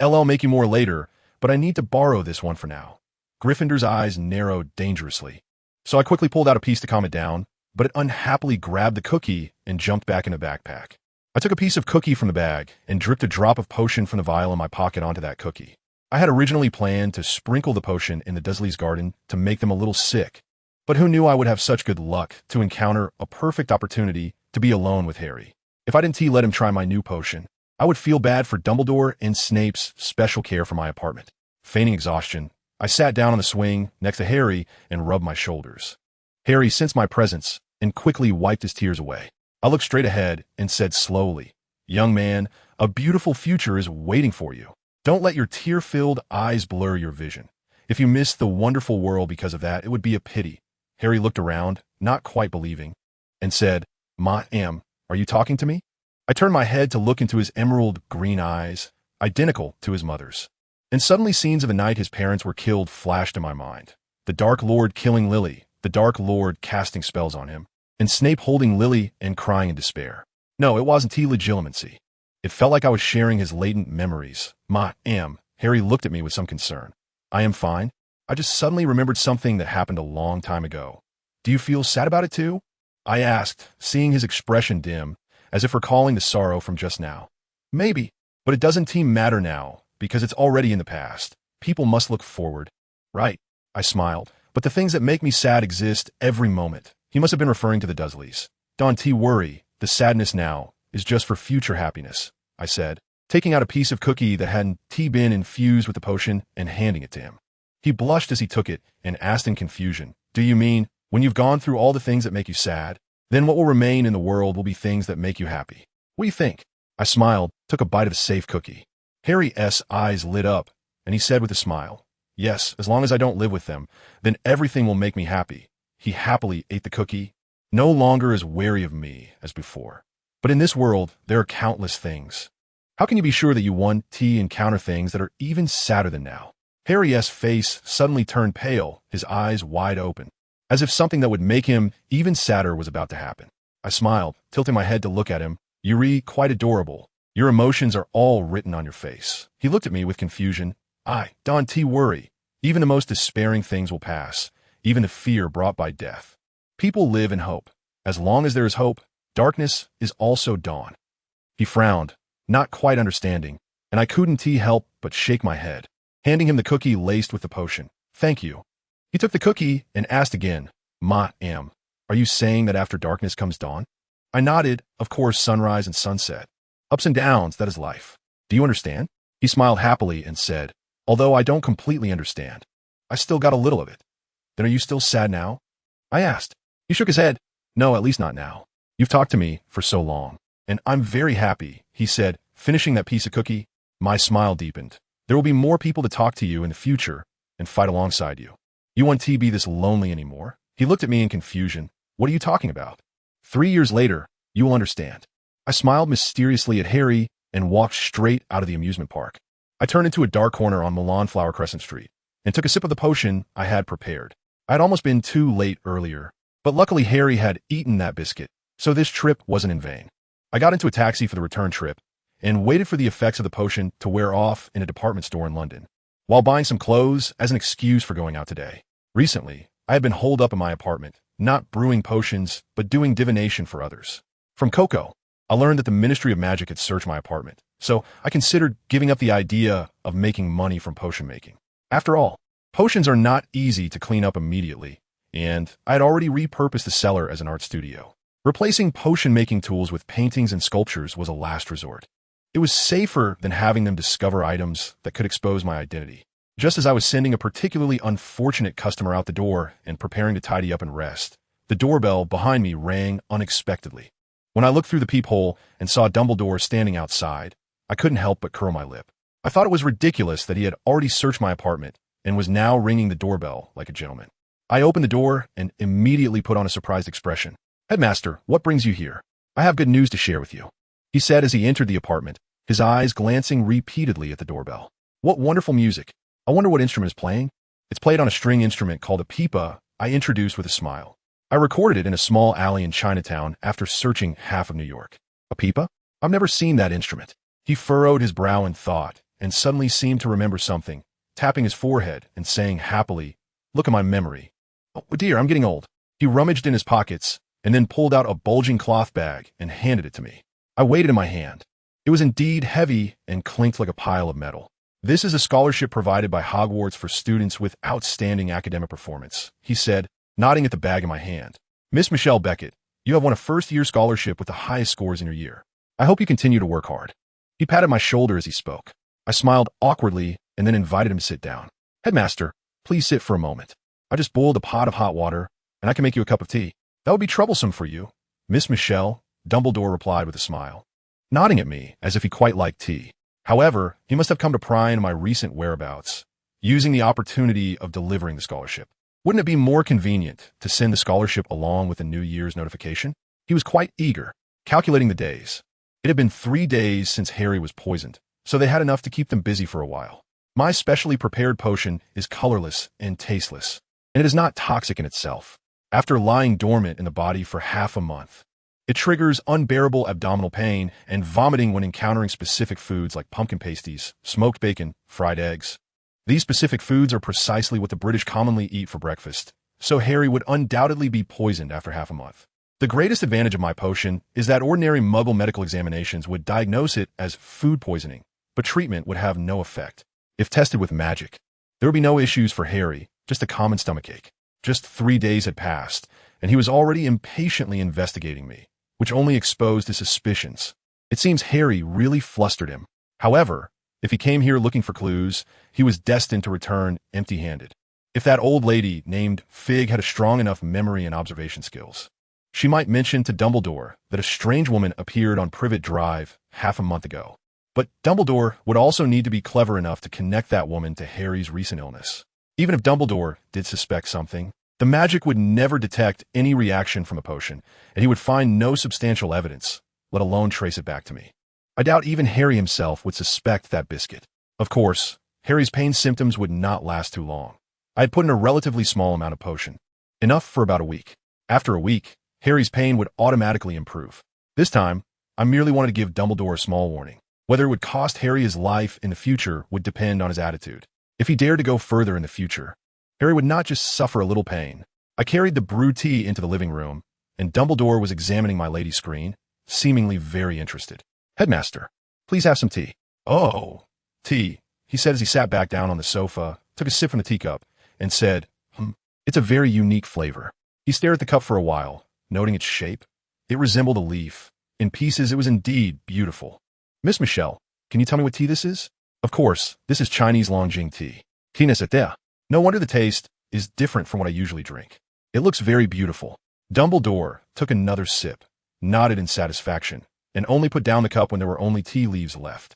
I'll make you more later, but I need to borrow this one for now. Gryffindor's eyes narrowed dangerously. So I quickly pulled out a piece to calm it down, but it unhappily grabbed the cookie and jumped back in the backpack. I took a piece of cookie from the bag and dripped a drop of potion from the vial in my pocket onto that cookie. I had originally planned to sprinkle the potion in the Dursleys' garden to make them a little sick, but who knew I would have such good luck to encounter a perfect opportunity to be alone with Harry. If I didn't let him try my new potion, I would feel bad for Dumbledore and Snape's special care for my apartment. Feigning exhaustion, I sat down on the swing next to Harry and rubbed my shoulders. Harry sensed my presence and quickly wiped his tears away. I looked straight ahead and said slowly, "Young man, a beautiful future is waiting for you. Don't let your tear-filled eyes blur your vision. If you miss the wonderful world because of that, it would be a pity." Harry looked around, not quite believing, and said, "Ma'am, are you talking to me?" I turned my head to look into his emerald green eyes, identical to his mother's. And suddenly scenes of the night his parents were killed flashed in my mind. The Dark Lord killing Lily, the Dark Lord casting spells on him, and Snape holding Lily and crying in despair. No, it wasn't legitimacy. It felt like I was sharing his latent memories. "Ma'am," Harry looked at me with some concern. "I am fine. I just suddenly remembered something that happened a long time ago. Do you feel sad about it too?" I asked, seeing his expression dim, as if recalling the sorrow from just now. "Maybe, but it doesn't matter now, because it's already in the past. People must look forward." "Right," I smiled, "but the things that make me sad exist every moment." He must have been referring to the Dursleys. "Don't worry, the sadness now is just for future happiness," I said, taking out a piece of cookie that hadn't been infused with the potion and handing it to him. He blushed as he took it and asked in confusion, "Do you mean, when you've gone through all the things that make you sad, then what will remain in the world will be things that make you happy? What do you think?" I smiled, took a bite of the safe cookie. Harry's eyes lit up, and he said with a smile, "Yes, as long as I don't live with them, then everything will make me happy." He happily ate the cookie, no longer as wary of me as before. But in this world, there are countless things. How can you be sure that you want to encounter things that are even sadder than now? Harry's face suddenly turned pale, his eyes wide open, as if something that would make him even sadder was about to happen. I smiled, tilting my head to look at him. "You're quite adorable. Your emotions are all written on your face." He looked at me with confusion. "Don't worry. Even the most despairing things will pass, even the fear brought by death. People live in hope. As long as there is hope, darkness is also dawn." He frowned, not quite understanding, and I couldn't help but shake my head, handing him the cookie laced with the potion. "Thank you." He took the cookie and asked again, "Ma'am, are you saying that after darkness comes dawn?" I nodded. "Of course, sunrise and sunset. Ups and downs, that is life. Do you understand?" He smiled happily and said, "Although I don't completely understand, I still got a little of it." "Then are you still sad now?" I asked. He shook his head. "No, at least not now. You've talked to me for so long, and I'm very happy," he said, finishing that piece of cookie. My smile deepened. "There will be more people to talk to you in the future and fight alongside you. You won't be this lonely anymore." He looked at me in confusion. "What are you talking about?" 3 years later, you will understand." I smiled mysteriously at Harry and walked straight out of the amusement park. I turned into a dark corner on Flower Crescent Street and took a sip of the potion I had prepared. I had almost been too late earlier, but luckily Harry had eaten that biscuit, so this trip wasn't in vain. I got into a taxi for the return trip and waited for the effects of the potion to wear off in a department store in London, while buying some clothes as an excuse for going out today. Recently, I had been holed up in my apartment, not brewing potions, but doing divination for others. From Coco, I learned that the Ministry of Magic had searched my apartment, so I considered giving up the idea of making money from potion making. After all, potions are not easy to clean up immediately, and I had already repurposed the cellar as an art studio. Replacing potion-making tools with paintings and sculptures was a last resort. It was safer than having them discover items that could expose my identity. Just as I was sending a particularly unfortunate customer out the door and preparing to tidy up and rest, the doorbell behind me rang unexpectedly. When I looked through the peephole and saw Dumbledore standing outside, I couldn't help but curl my lip. I thought it was ridiculous that he had already searched my apartment and was now ringing the doorbell like a gentleman. I opened the door and immediately put on a surprised expression. "Headmaster, what brings you here?" "I have good news to share with you," he said as he entered the apartment, his eyes glancing repeatedly at the doorbell. "What wonderful music. I wonder what instrument is playing." "It's played on a string instrument called a pipa," I introduced with a smile. "I recorded it in a small alley in Chinatown after searching half of New York." "A pipa? I've never seen that instrument." He furrowed his brow in thought and suddenly seemed to remember something, tapping his forehead and saying happily, "Look at my memory. Oh dear, I'm getting old." He rummaged in his pockets and then pulled out a bulging cloth bag and handed it to me. I weighed it in my hand. It was indeed heavy and clinked like a pile of metal. "This is a scholarship provided by Hogwarts for students with outstanding academic performance," he said, nodding at the bag in my hand. "Miss Michelle Beckett, you have won a first-year scholarship with the highest scores in your year. I hope you continue to work hard." He patted my shoulder as he spoke. I smiled awkwardly and then invited him to sit down. "Headmaster, please sit for a moment. I just boiled a pot of hot water, and I can make you a cup of tea." "That would be troublesome for you, Miss Michelle," Dumbledore replied with a smile, nodding at me as if he quite liked tea. However, he must have come to pry into my recent whereabouts, using the opportunity of delivering the scholarship. Wouldn't it be more convenient to send the scholarship along with the New Year's notification? He was quite eager, calculating the days. It had been 3 days since Harry was poisoned, so they had enough to keep them busy for a while. My specially prepared potion is colorless and tasteless, and it is not toxic in itself. After lying dormant in the body for half a month, it triggers unbearable abdominal pain and vomiting when encountering specific foods like pumpkin pasties, smoked bacon, fried eggs. These specific foods are precisely what the British commonly eat for breakfast, so Harry would undoubtedly be poisoned after half a month. The greatest advantage of my potion is that ordinary Muggle medical examinations would diagnose it as food poisoning, but treatment would have no effect. If tested with magic, there would be no issues for Harry, just a common stomachache. Just 3 days had passed, and he was already impatiently investigating me, which only exposed his suspicions. It seems Harry really flustered him. However, if he came here looking for clues, he was destined to return empty-handed. If that old lady named Fig had a strong enough memory and observation skills, she might mention to Dumbledore that a strange woman appeared on Privet Drive half a month ago. But Dumbledore would also need to be clever enough to connect that woman to Harry's recent illness. Even if Dumbledore did suspect something, the magic would never detect any reaction from the potion, and he would find no substantial evidence, let alone trace it back to me. I doubt even Harry himself would suspect that biscuit. Of course, Harry's pain symptoms would not last too long. I had put in a relatively small amount of potion, enough for about a week. After a week, Harry's pain would automatically improve. This time, I merely wanted to give Dumbledore a small warning. Whether it would cost Harry his life in the future would depend on his attitude. If he dared to go further in the future, Harry would not just suffer a little pain. I carried the brew tea into the living room, and Dumbledore was examining my lady's screen, seemingly very interested. "Headmaster, please have some tea." "Oh, tea," he said as he sat back down on the sofa, took a sip from the teacup, and said, "It's a very unique flavor." He stared at the cup for a while, noting its shape. It resembled a leaf. In pieces, it was indeed beautiful. "Miss Michelle, can you tell me what tea this is?" "Of course, this is Chinese Longjing tea. Tea Nesete." No wonder the taste is different from what I usually drink. "It looks very beautiful." Dumbledore took another sip, nodded in satisfaction, and only put down the cup when there were only tea leaves left.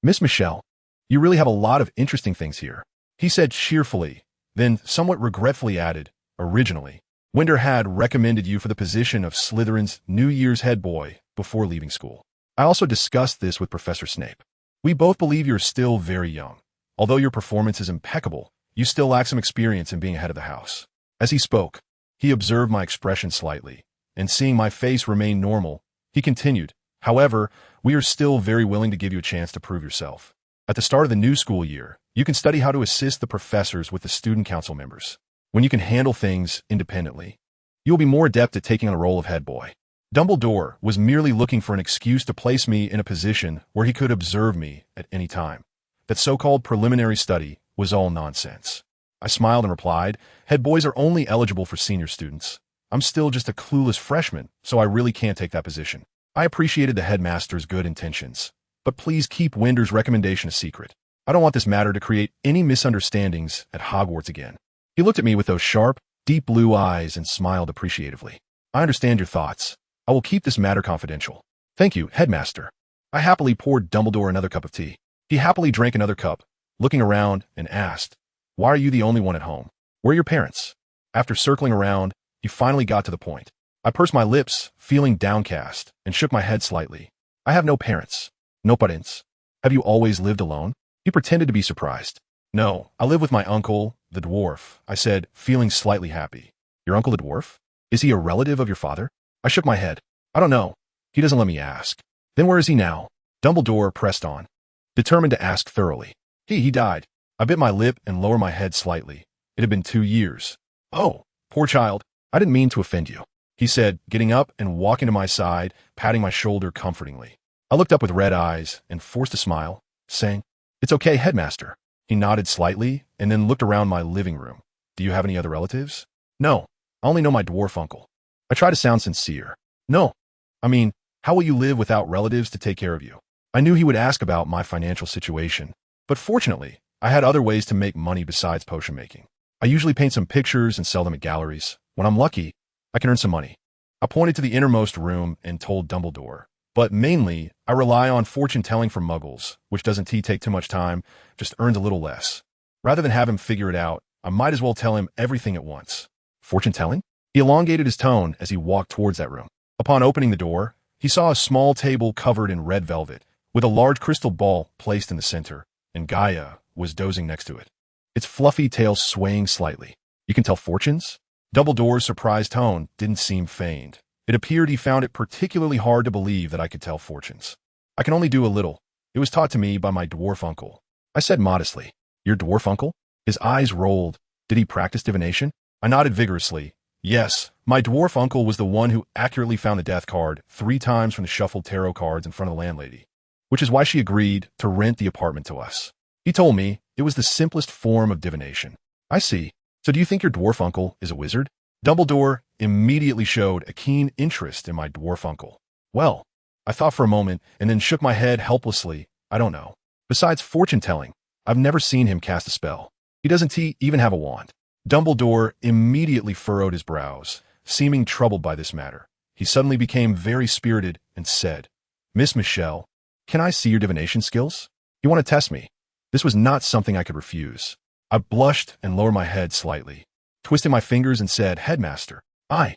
Miss Michelle, you really have a lot of interesting things here," he said cheerfully, then somewhat regretfully added, "Originally, Winder had recommended you for the position of Slytherin's New Year's head boy before leaving school. I also discussed this with Professor Snape. We both believe you're still very young. Although your performance is impeccable, you still lack some experience in being head of the house." As he spoke, he observed my expression slightly, and seeing my face remain normal, he continued, "However, we are still very willing to give you a chance to prove yourself. At the start of the new school year, you can study how to assist the professors with the student council members. When you can handle things independently, you will be more adept at taking on the role of head boy." Dumbledore was merely looking for an excuse to place me in a position where he could observe me at any time. That so-called preliminary study was all nonsense. I smiled and replied, "Head boys are only eligible for senior students. I'm still just a clueless freshman, so I really can't take that position." I appreciated the headmaster's good intentions, but please keep Winder's recommendation a secret. I don't want this matter to create any misunderstandings at Hogwarts again. He looked at me with those sharp, deep blue eyes and smiled appreciatively. "I understand your thoughts. I will keep this matter confidential." "Thank you, headmaster." I happily poured Dumbledore another cup of tea. He happily drank another cup, looking around, and asked, "Why are you the only one at home? Where are your parents?" After circling around, he finally got to the point. I pursed my lips, feeling downcast, and shook my head slightly. "I have no parents. No parents." "Have you always lived alone?" He pretended to be surprised. "No, I live with my uncle, the dwarf," I said, feeling slightly happy. "Your uncle the dwarf? Is he a relative of your father?" I shook my head. "I don't know. He doesn't let me ask." "Then where is he now?" Dumbledore pressed on, determined to ask thoroughly. He died." I bit my lip and lowered my head slightly. It had been 2 years. "Oh, poor child. I didn't mean to offend you," he said, getting up and walking to my side, patting my shoulder comfortingly. I looked up with red eyes and forced a smile, saying, "It's okay, headmaster." He nodded slightly and then looked around my living room. "Do you have any other relatives?" "No, I only know my dwarf uncle." I tried to sound sincere. "No, I mean, how will you live without relatives to take care of you?" I knew he would ask about my financial situation, but fortunately, I had other ways to make money besides potion making. I usually paint some pictures and sell them at galleries. When I'm lucky, I can earn some money. I pointed to the innermost room and told Dumbledore. But mainly, I rely on fortune-telling for muggles, which doesn't take too much time, just earns a little less. Rather than have him figure it out, I might as well tell him everything at once. Fortune-telling? He elongated his tone as he walked towards that room. Upon opening the door, he saw a small table covered in red velvet, with a large crystal ball placed in the center, and Gaia was dozing next to it, its fluffy tail swaying slightly. "You can tell fortunes?" Dumbledore's surprised tone didn't seem feigned. It appeared he found it particularly hard to believe that I could tell fortunes. "I can only do a little. It was taught to me by my dwarf uncle," I said modestly. "Your dwarf uncle?" His eyes rolled. "Did he practice divination?" I nodded vigorously. "Yes, my dwarf uncle was the one who accurately found the death card 3 times from the shuffled tarot cards in front of the landlady, which is why she agreed to rent the apartment to us. He told me it was the simplest form of divination." "I see. So do you think your dwarf uncle is a wizard?" Dumbledore immediately showed a keen interest in my dwarf uncle. "Well," I thought for a moment and then shook my head helplessly. "I don't know. Besides fortune-telling, I've never seen him cast a spell. He doesn't even have a wand." Dumbledore immediately furrowed his brows, seeming troubled by this matter. He suddenly became very spirited and said, "Miss Michelle, can I see your divination skills? You want to test me?" This was not something I could refuse. I blushed and lowered my head slightly, twisted my fingers and said, "Headmaster, I'm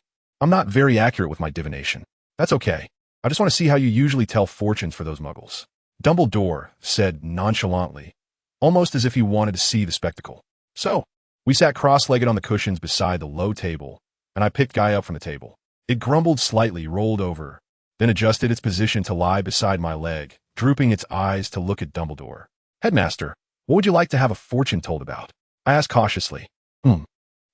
not very accurate with my divination." "That's okay. I just want to see how you usually tell fortunes for those muggles," Dumbledore said nonchalantly, almost as if he wanted to see the spectacle. So, we sat cross-legged on the cushions beside the low table, and I picked Gaia up from the table. It grumbled slightly, rolled over, then adjusted its position to lie beside my leg, drooping its eyes to look at Dumbledore. "Headmaster, what would you like to have a fortune told about?" I asked cautiously.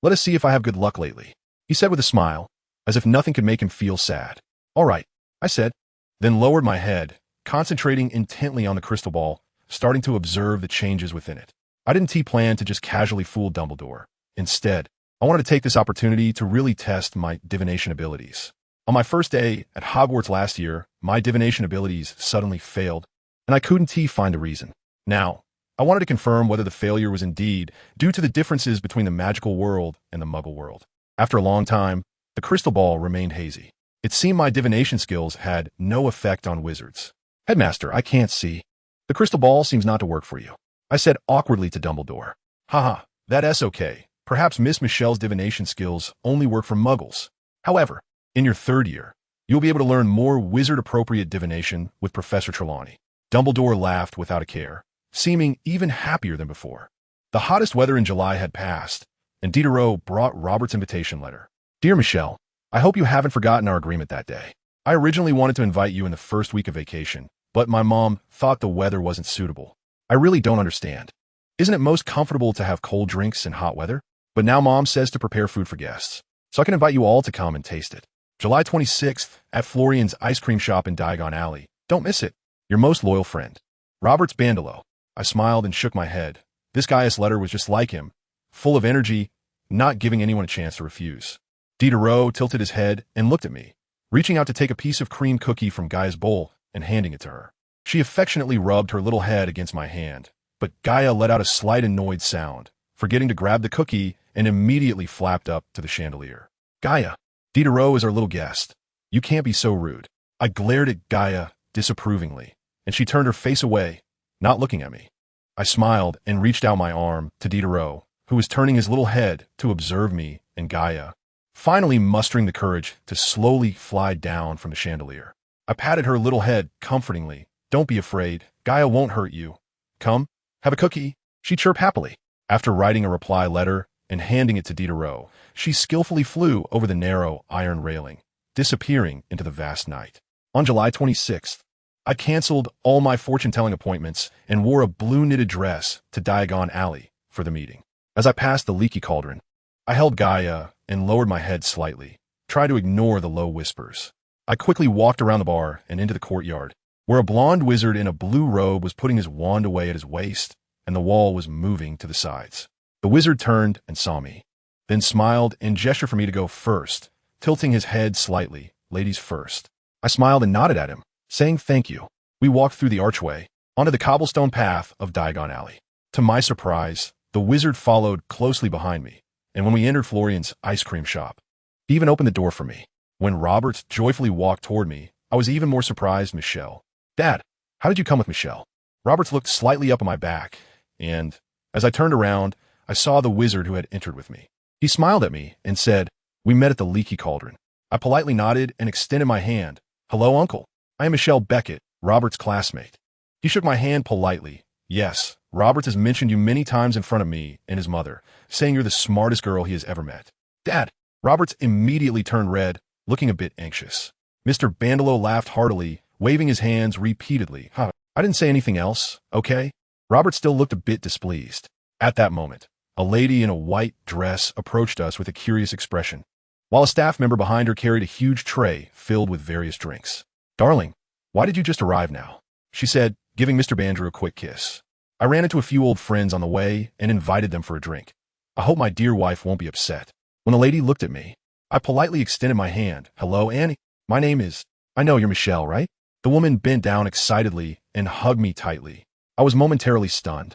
Let us see if I have good luck lately," he said with a smile, as if nothing could make him feel sad. "All right," I said, then lowered my head, concentrating intently on the crystal ball, starting to observe the changes within it. I didn't plan to just casually fool Dumbledore. Instead, I wanted to take this opportunity to really test my divination abilities. On my first day at Hogwarts last year, my divination abilities suddenly failed, and I couldn't find a reason. Now, I wanted to confirm whether the failure was indeed due to the differences between the magical world and the muggle world. After a long time, the crystal ball remained hazy. It seemed my divination skills had no effect on wizards. "Headmaster, I can't see. The crystal ball seems not to work for you," I said awkwardly to Dumbledore. "Haha, that's okay. Perhaps Miss Michelle's divination skills only work for muggles. However, in your 3rd year, you'll be able to learn more wizard-appropriate divination with Professor Trelawney." Dumbledore laughed without a care, seeming even happier than before. The hottest weather in July had passed, and Diderot brought Robert's invitation letter. "Dear Michelle, I hope you haven't forgotten our agreement that day. I originally wanted to invite you in the first week of vacation, but my mom thought the weather wasn't suitable. I really don't understand. Isn't it most comfortable to have cold drinks in hot weather? But now Mom says to prepare food for guests, so I can invite you all to come and taste it. July 26th at Florian's ice cream shop in Diagon Alley. Don't miss it. Your most loyal friend, Robert's Bandolo." I smiled and shook my head. This Gaius letter was just like him, full of energy, not giving anyone a chance to refuse. Diderot tilted his head and looked at me, reaching out to take a piece of cream cookie from Gaia's bowl and handing it to her. She affectionately rubbed her little head against my hand, but Gaia let out a slight annoyed sound, forgetting to grab the cookie, and immediately flapped up to the chandelier. "Gaia, Diderot is our little guest. You can't be so rude." I glared at Gaia disapprovingly, and she turned her face away, not looking at me. I smiled and reached out my arm to Diderot, who was turning his little head to observe me and Gaia, finally mustering the courage to slowly fly down from the chandelier. I patted her little head comfortingly. "Don't be afraid. Gaia won't hurt you. Come, have a cookie," she chirped happily. After writing a reply letter and handing it to Diderot, she skillfully flew over the narrow iron railing, disappearing into the vast night. On July 26th, I canceled all my fortune-telling appointments and wore a blue knitted dress to Diagon Alley for the meeting. As I passed the leaky cauldron, I held Gaia and lowered my head slightly, trying to ignore the low whispers. I quickly walked around the bar and into the courtyard, where a blonde wizard in a blue robe was putting his wand away at his waist, and the wall was moving to the sides. The wizard turned and saw me, then smiled and gestured for me to go first, tilting his head slightly, ladies first. I smiled and nodded at him, saying thank you. We walked through the archway, onto the cobblestone path of Diagon Alley. To my surprise, the wizard followed closely behind me, and when we entered Florian's ice cream shop, he even opened the door for me. When Robert joyfully walked toward me, I was even more surprised. Michelle. Dad, how did you come with Michelle? Roberts looked slightly up at my back, and as I turned around, I saw the wizard who had entered with me. He smiled at me and said, "We met at the leaky cauldron." I politely nodded and extended my hand. "Hello, Uncle. I am Michelle Beckett, Robert's classmate." He shook my hand politely. "Yes, Roberts has mentioned you many times in front of me and his mother, saying you're the smartest girl he has ever met." "Dad!" Roberts immediately turned red, looking a bit anxious. Mr. Bandelow laughed heartily, waving his hands repeatedly. "Huh, I didn't say anything else, okay?" Robert still looked a bit displeased. At that moment, a lady in a white dress approached us with a curious expression, while a staff member behind her carried a huge tray filled with various drinks. "Darling, why did you just arrive now?" she said, giving Mr. Bandrew a quick kiss. I ran into a few old friends on the way and invited them for a drink. I hope my dear wife won't be upset. When the lady looked at me, I politely extended my hand. "Hello, Annie. My name is—" "I know you're Michelle, right?" The woman bent down excitedly and hugged me tightly. I was momentarily stunned,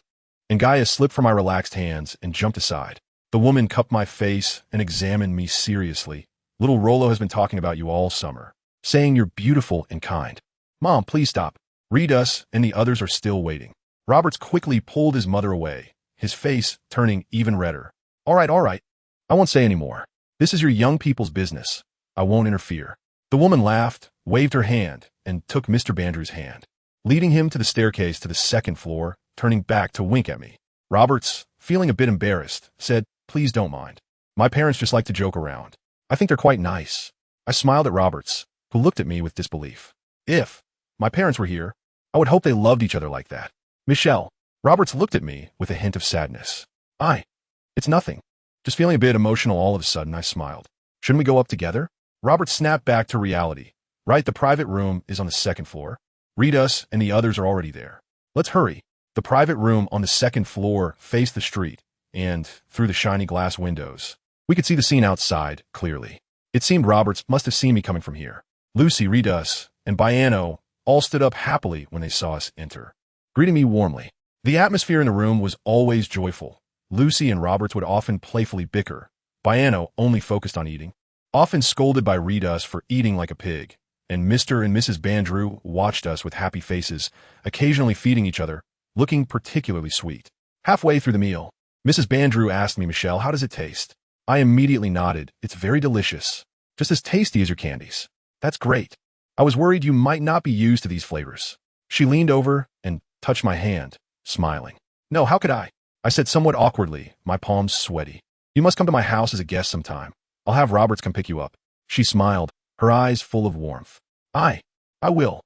and Gaia slipped from my relaxed hands and jumped aside. The woman cupped my face and examined me seriously. "Little Rollo has been talking about you all summer, saying you're beautiful and kind." "Mom, please stop. Read us and the others are still waiting." Roberts quickly pulled his mother away, his face turning even redder. All right. I won't say any more. This is your young people's business. I won't interfere." The woman laughed, waved her hand, and took Mr. Bandrew's hand, leading him to the staircase to the second floor, turning back to wink at me. Roberts, feeling a bit embarrassed, said, "Please don't mind. My parents just like to joke around. I think they're quite nice." I smiled at Roberts, who looked at me with disbelief. "If my parents were here, I would hope they loved each other like that." "Michelle." Roberts looked at me with a hint of sadness. It's nothing. Just feeling a bit emotional all of a sudden," I smiled. "Shouldn't we go up together?" Roberts snapped back to reality. "Right, the private room is on the second floor. Read us and the others are already there. Let's hurry." The private room on the second floor faced the street, and through the shiny glass windows, we could see the scene outside clearly. It seemed Roberts must have seen me coming from here. Lucy, Read us, and Biano all stood up happily when they saw us enter, greeting me warmly. The atmosphere in the room was always joyful. Lucy and Roberts would often playfully bicker. Biano only focused on eating, often scolded by Read us for eating like a pig, and Mr. and Mrs. Bandrew watched us with happy faces, occasionally feeding each other, looking particularly sweet. Halfway through the meal, Mrs. Bandrew asked me, "Michelle, how does it taste?" I immediately nodded. "It's very delicious. Just as tasty as your candies." "That's great. I was worried you might not be used to these flavors." She leaned over and touched my hand, smiling. "No, how could I?" I said somewhat awkwardly, my palms sweaty. "You must come to my house as a guest sometime. I'll have Roberts come pick you up." She smiled, her eyes full of warmth. I will.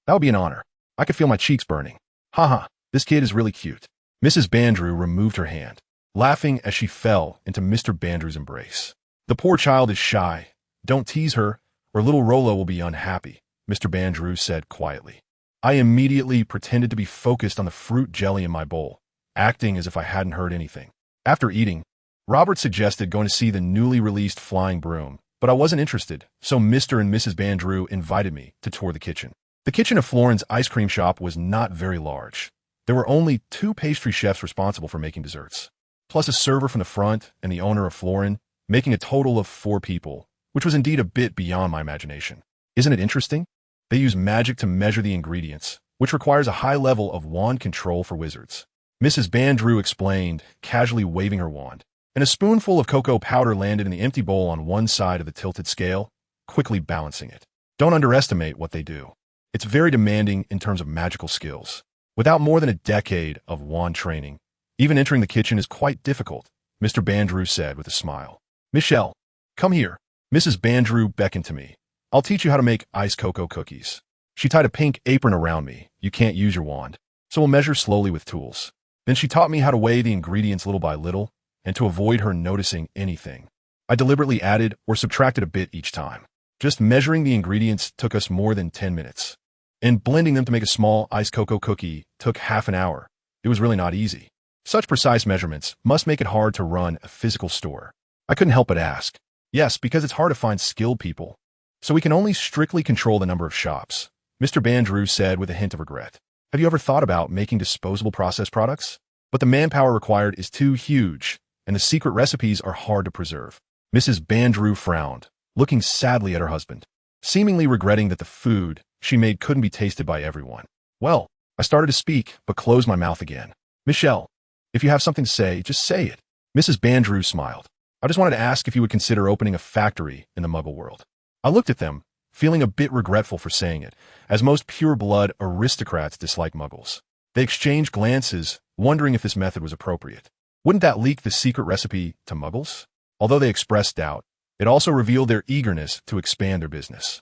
That would be an honor." I could feel my cheeks burning. "Haha, this kid is really cute." Mrs. Bandrew removed her hand, laughing as she fell into Mr. Bandrew's embrace. "The poor child is shy. Don't tease her, or little Rollo will be unhappy," Mr. Bandrew said quietly. I immediately pretended to be focused on the fruit jelly in my bowl, acting as if I hadn't heard anything. After eating, Robert suggested going to see the newly released Flying Broom, but I wasn't interested, so Mr. and Mrs. Bandrew invited me to tour the kitchen. The kitchen of Florin's ice cream shop was not very large. There were only 2 pastry chefs responsible for making desserts, plus a server from the front and the owner of Florin, making a total of 4 people, which was indeed a bit beyond my imagination. Isn't it interesting? They use magic to measure the ingredients, which requires a high level of wand control for wizards. Mrs. Bandrew explained, casually waving her wand, and a spoonful of cocoa powder landed in the empty bowl on one side of the tilted scale, quickly balancing it. Don't underestimate what they do. It's very demanding in terms of magical skills. Without more than a decade of wand training, even entering the kitchen is quite difficult, Mr. Bandrew said with a smile. "Michelle, come here." Mrs. Bandrew beckoned to me. "I'll teach you how to make iced cocoa cookies." She tied a pink apron around me. You can't use your wand, so we'll measure slowly with tools. Then she taught me how to weigh the ingredients little by little and to avoid her noticing anything. I deliberately added or subtracted a bit each time. Just measuring the ingredients took us more than 10 minutes. And blending them to make a small iced cocoa cookie took half an hour. It was really not easy. Such precise measurements must make it hard to run a physical store. I couldn't help but ask. Yes, because it's hard to find skilled people. So we can only strictly control the number of shops, Mr. Bandrew said with a hint of regret. Have you ever thought about making disposable processed products? But the manpower required is too huge, and the secret recipes are hard to preserve. Mrs. Bandrew frowned, looking sadly at her husband, seemingly regretting that the food she made couldn't be tasted by everyone. Well, I started to speak, but closed my mouth again. Michelle, if you have something to say, just say it. Mrs. Bandrew smiled. I just wanted to ask if you would consider opening a factory in the Muggle world. I looked at them, feeling a bit regretful for saying it, as most pure-blood aristocrats dislike Muggles. They exchanged glances, wondering if this method was appropriate. Wouldn't that leak the secret recipe to Muggles? Although they expressed doubt, it also revealed their eagerness to expand their business.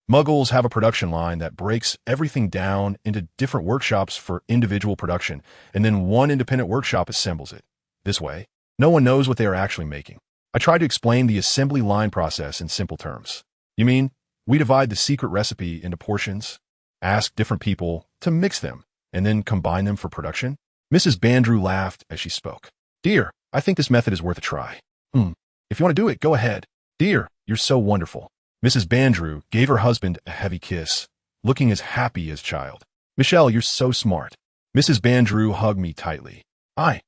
Muggles have a production line that breaks everything down into different workshops for individual production, and then one independent workshop assembles it. This way, no one knows what they are actually making. I tried to explain the assembly line process in simple terms. You mean, we divide the secret recipe into portions, ask different people to mix them, and then combine them for production? Mrs. Bandrew laughed as she spoke. Dear, I think this method is worth a try. If you want to do it, go ahead. Dear, you're so wonderful. Mrs. Bandrew gave her husband a heavy kiss, looking as happy as a child. Michelle, you're so smart. Mrs. Bandrew hugged me tightly. I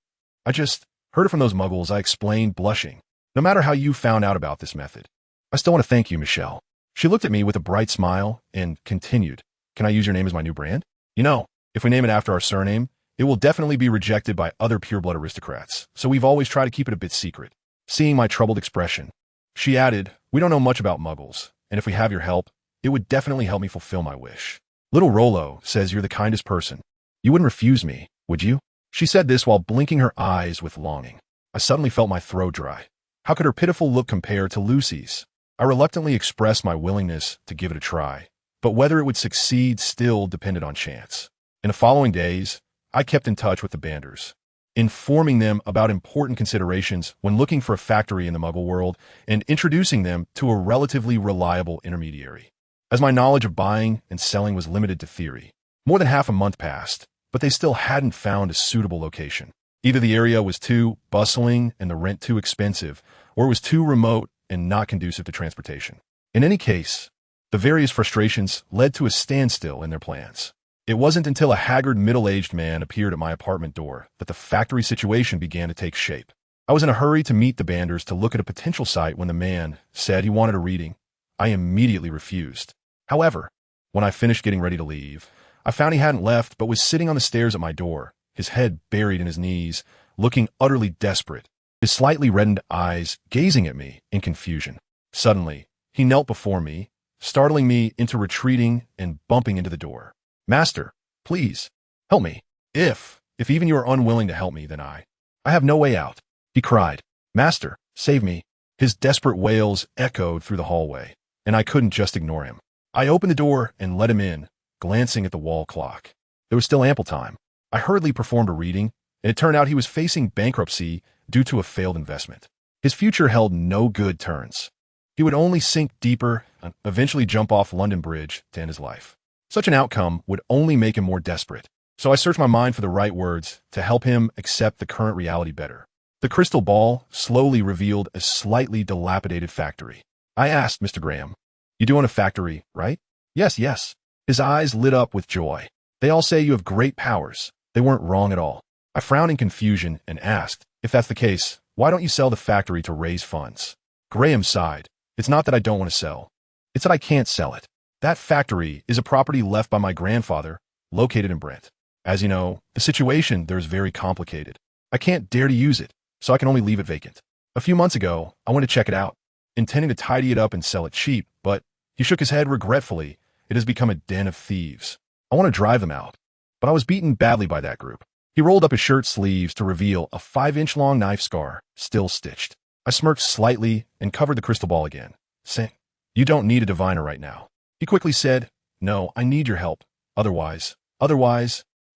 just heard it from those Muggles, I explained, blushing. No matter how you found out about this method, I still want to thank you, Michelle. She looked at me with a bright smile and continued. Can I use your name as my new brand? You know, if we name it after our surname, it will definitely be rejected by other pureblood aristocrats, so we've always tried to keep it a bit secret. Seeing my troubled expression, she added, we don't know much about Muggles, and if we have your help, it would definitely help me fulfill my wish. Little Rollo says you're the kindest person. You wouldn't refuse me, would you? She said this while blinking her eyes with longing. I suddenly felt my throat dry. How could her pitiful look compare to Lucy's? I reluctantly expressed my willingness to give it a try, but whether it would succeed still depended on chance. In the following days, I kept in touch with the Banders, informing them about important considerations when looking for a factory in the Muggle world and introducing them to a relatively reliable intermediary. As my knowledge of buying and selling was limited to theory, more than half a month passed, but they still hadn't found a suitable location. Either the area was too bustling and the rent too expensive, or it was too remote and not conducive to transportation. In any case, the various frustrations led to a standstill in their plans. It wasn't until a haggard middle-aged man appeared at my apartment door that the factory situation began to take shape. I was in a hurry to meet the Banders to look at a potential site when the man said he wanted a reading. I immediately refused. However, when I finished getting ready to leave, I found he hadn't left but was sitting on the stairs at my door, his head buried in his knees, looking utterly desperate, his slightly reddened eyes gazing at me in confusion. Suddenly, he knelt before me, startling me into retreating and bumping into the door. Master, please, help me. If even you are unwilling to help me, then I have no way out. He cried. Master, save me. His desperate wails echoed through the hallway, and I couldn't just ignore him. I opened the door and let him in, glancing at the wall clock. There was still ample time. I hurriedly performed a reading, and it turned out he was facing bankruptcy due to a failed investment. His future held no good turns. He would only sink deeper and eventually jump off London Bridge to end his life. Such an outcome would only make him more desperate, so I searched my mind for the right words to help him accept the current reality better. The crystal ball slowly revealed a slightly dilapidated factory. I asked Mr. Graham, you do own a factory, right? Yes. His eyes lit up with joy. They all say you have great powers. They weren't wrong at all. I frowned in confusion and asked, if that's the case, why don't you sell the factory to raise funds? Graham sighed. It's not that I don't want to sell. It's that I can't sell it. That factory is a property left by my grandfather, located in Brent. As you know, the situation there is very complicated. I can't dare to use it, so I can only leave it vacant. A few months ago, I went to check it out, intending to tidy it up and sell it cheap, but he shook his head regretfully. It has become a den of thieves. I want to drive them out, but I was beaten badly by that group. He rolled up his shirt sleeves to reveal a 5-inch-long knife scar, still stitched. I smirked slightly and covered the crystal ball again, saying, you don't need a diviner right now. He quickly said, No, I need your help. Otherwise,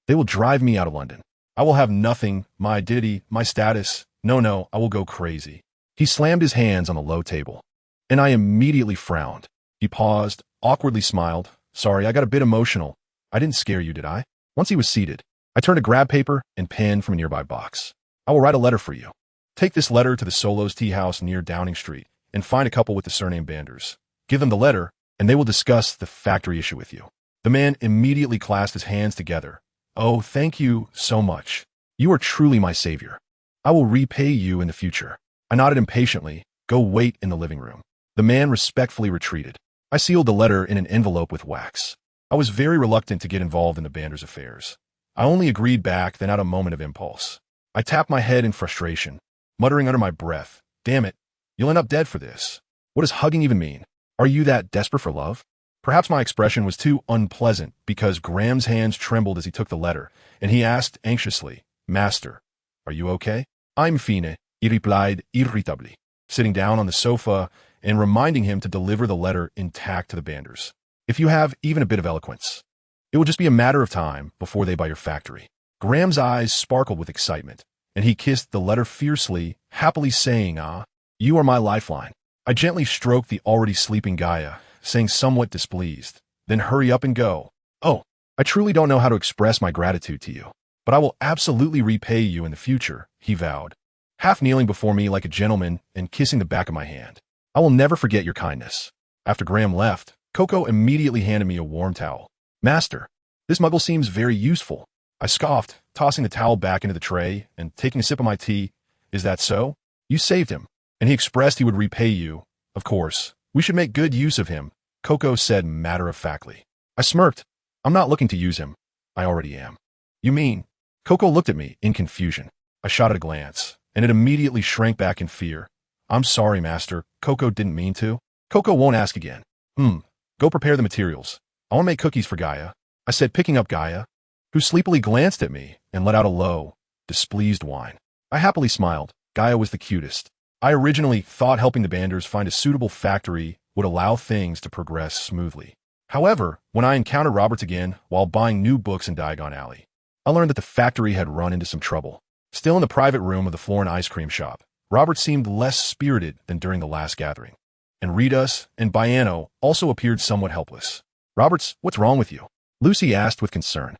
they will drive me out of London. I will have nothing, my identity, my status. No, I will go crazy. He slammed his hands on the low table, and I immediately frowned. He paused, awkwardly smiled. Sorry, I got a bit emotional. I didn't scare you, did I? Once he was seated, I turned to grab paper and pen from a nearby box. I will write a letter for you. Take this letter to the Solos Tea House near Downing Street and find a couple with the surname Banders. Give them the letter, and they will discuss the factory issue with you. The man immediately clasped his hands together. Oh, thank you so much. You are truly my savior. I will repay you in the future. I nodded impatiently. Go wait in the living room. The man respectfully retreated. I sealed the letter in an envelope with wax. I was very reluctant to get involved in the Banders' affairs. I only agreed back then out of a moment of impulse. I tapped my head in frustration, muttering under my breath, damn it, you'll end up dead for this. What does hugging even mean? Are you that desperate for love? Perhaps my expression was too unpleasant because Graham's hands trembled as he took the letter, and he asked anxiously, Master, are you okay? I'm fine, he replied irritably, sitting down on the sofa and reminding him to deliver the letter intact to the Banders. If you have even a bit of eloquence, it will just be a matter of time before they buy your factory. Graham's eyes sparkled with excitement, and he kissed the letter fiercely, happily saying, you are my lifeline. I gently stroked the already sleeping Gaia, saying somewhat displeased, then hurry up and go. Oh, I truly don't know how to express my gratitude to you, but I will absolutely repay you in the future, he vowed, half kneeling before me like a gentleman and kissing the back of my hand. I will never forget your kindness. After Graham left, Coco immediately handed me a warm towel. Master, this muggle seems very useful. I scoffed, tossing the towel back into the tray and taking a sip of my tea. Is that so? You saved him, and he expressed he would repay you. Of course, we should make good use of him, Coco said matter-of-factly. I smirked. I'm not looking to use him. I already am. You mean? Coco looked at me in confusion. I shot at a glance, and it immediately shrank back in fear. I'm sorry, Master. Coco didn't mean to. Coco won't ask again. Go prepare the materials. I want to make cookies for Gaia, I said, picking up Gaia, who sleepily glanced at me and let out a low, displeased whine. I happily smiled. Gaia was the cutest. I originally thought helping the Banders find a suitable factory would allow things to progress smoothly. However, when I encountered Roberts again while buying new books in Diagon Alley, I learned that the factory had run into some trouble. Still in the private room of the floor and ice cream shop, Roberts seemed less spirited than during the last gathering, and Ritas and Biano also appeared somewhat helpless. Roberts, what's wrong with you? Lucy asked with concern.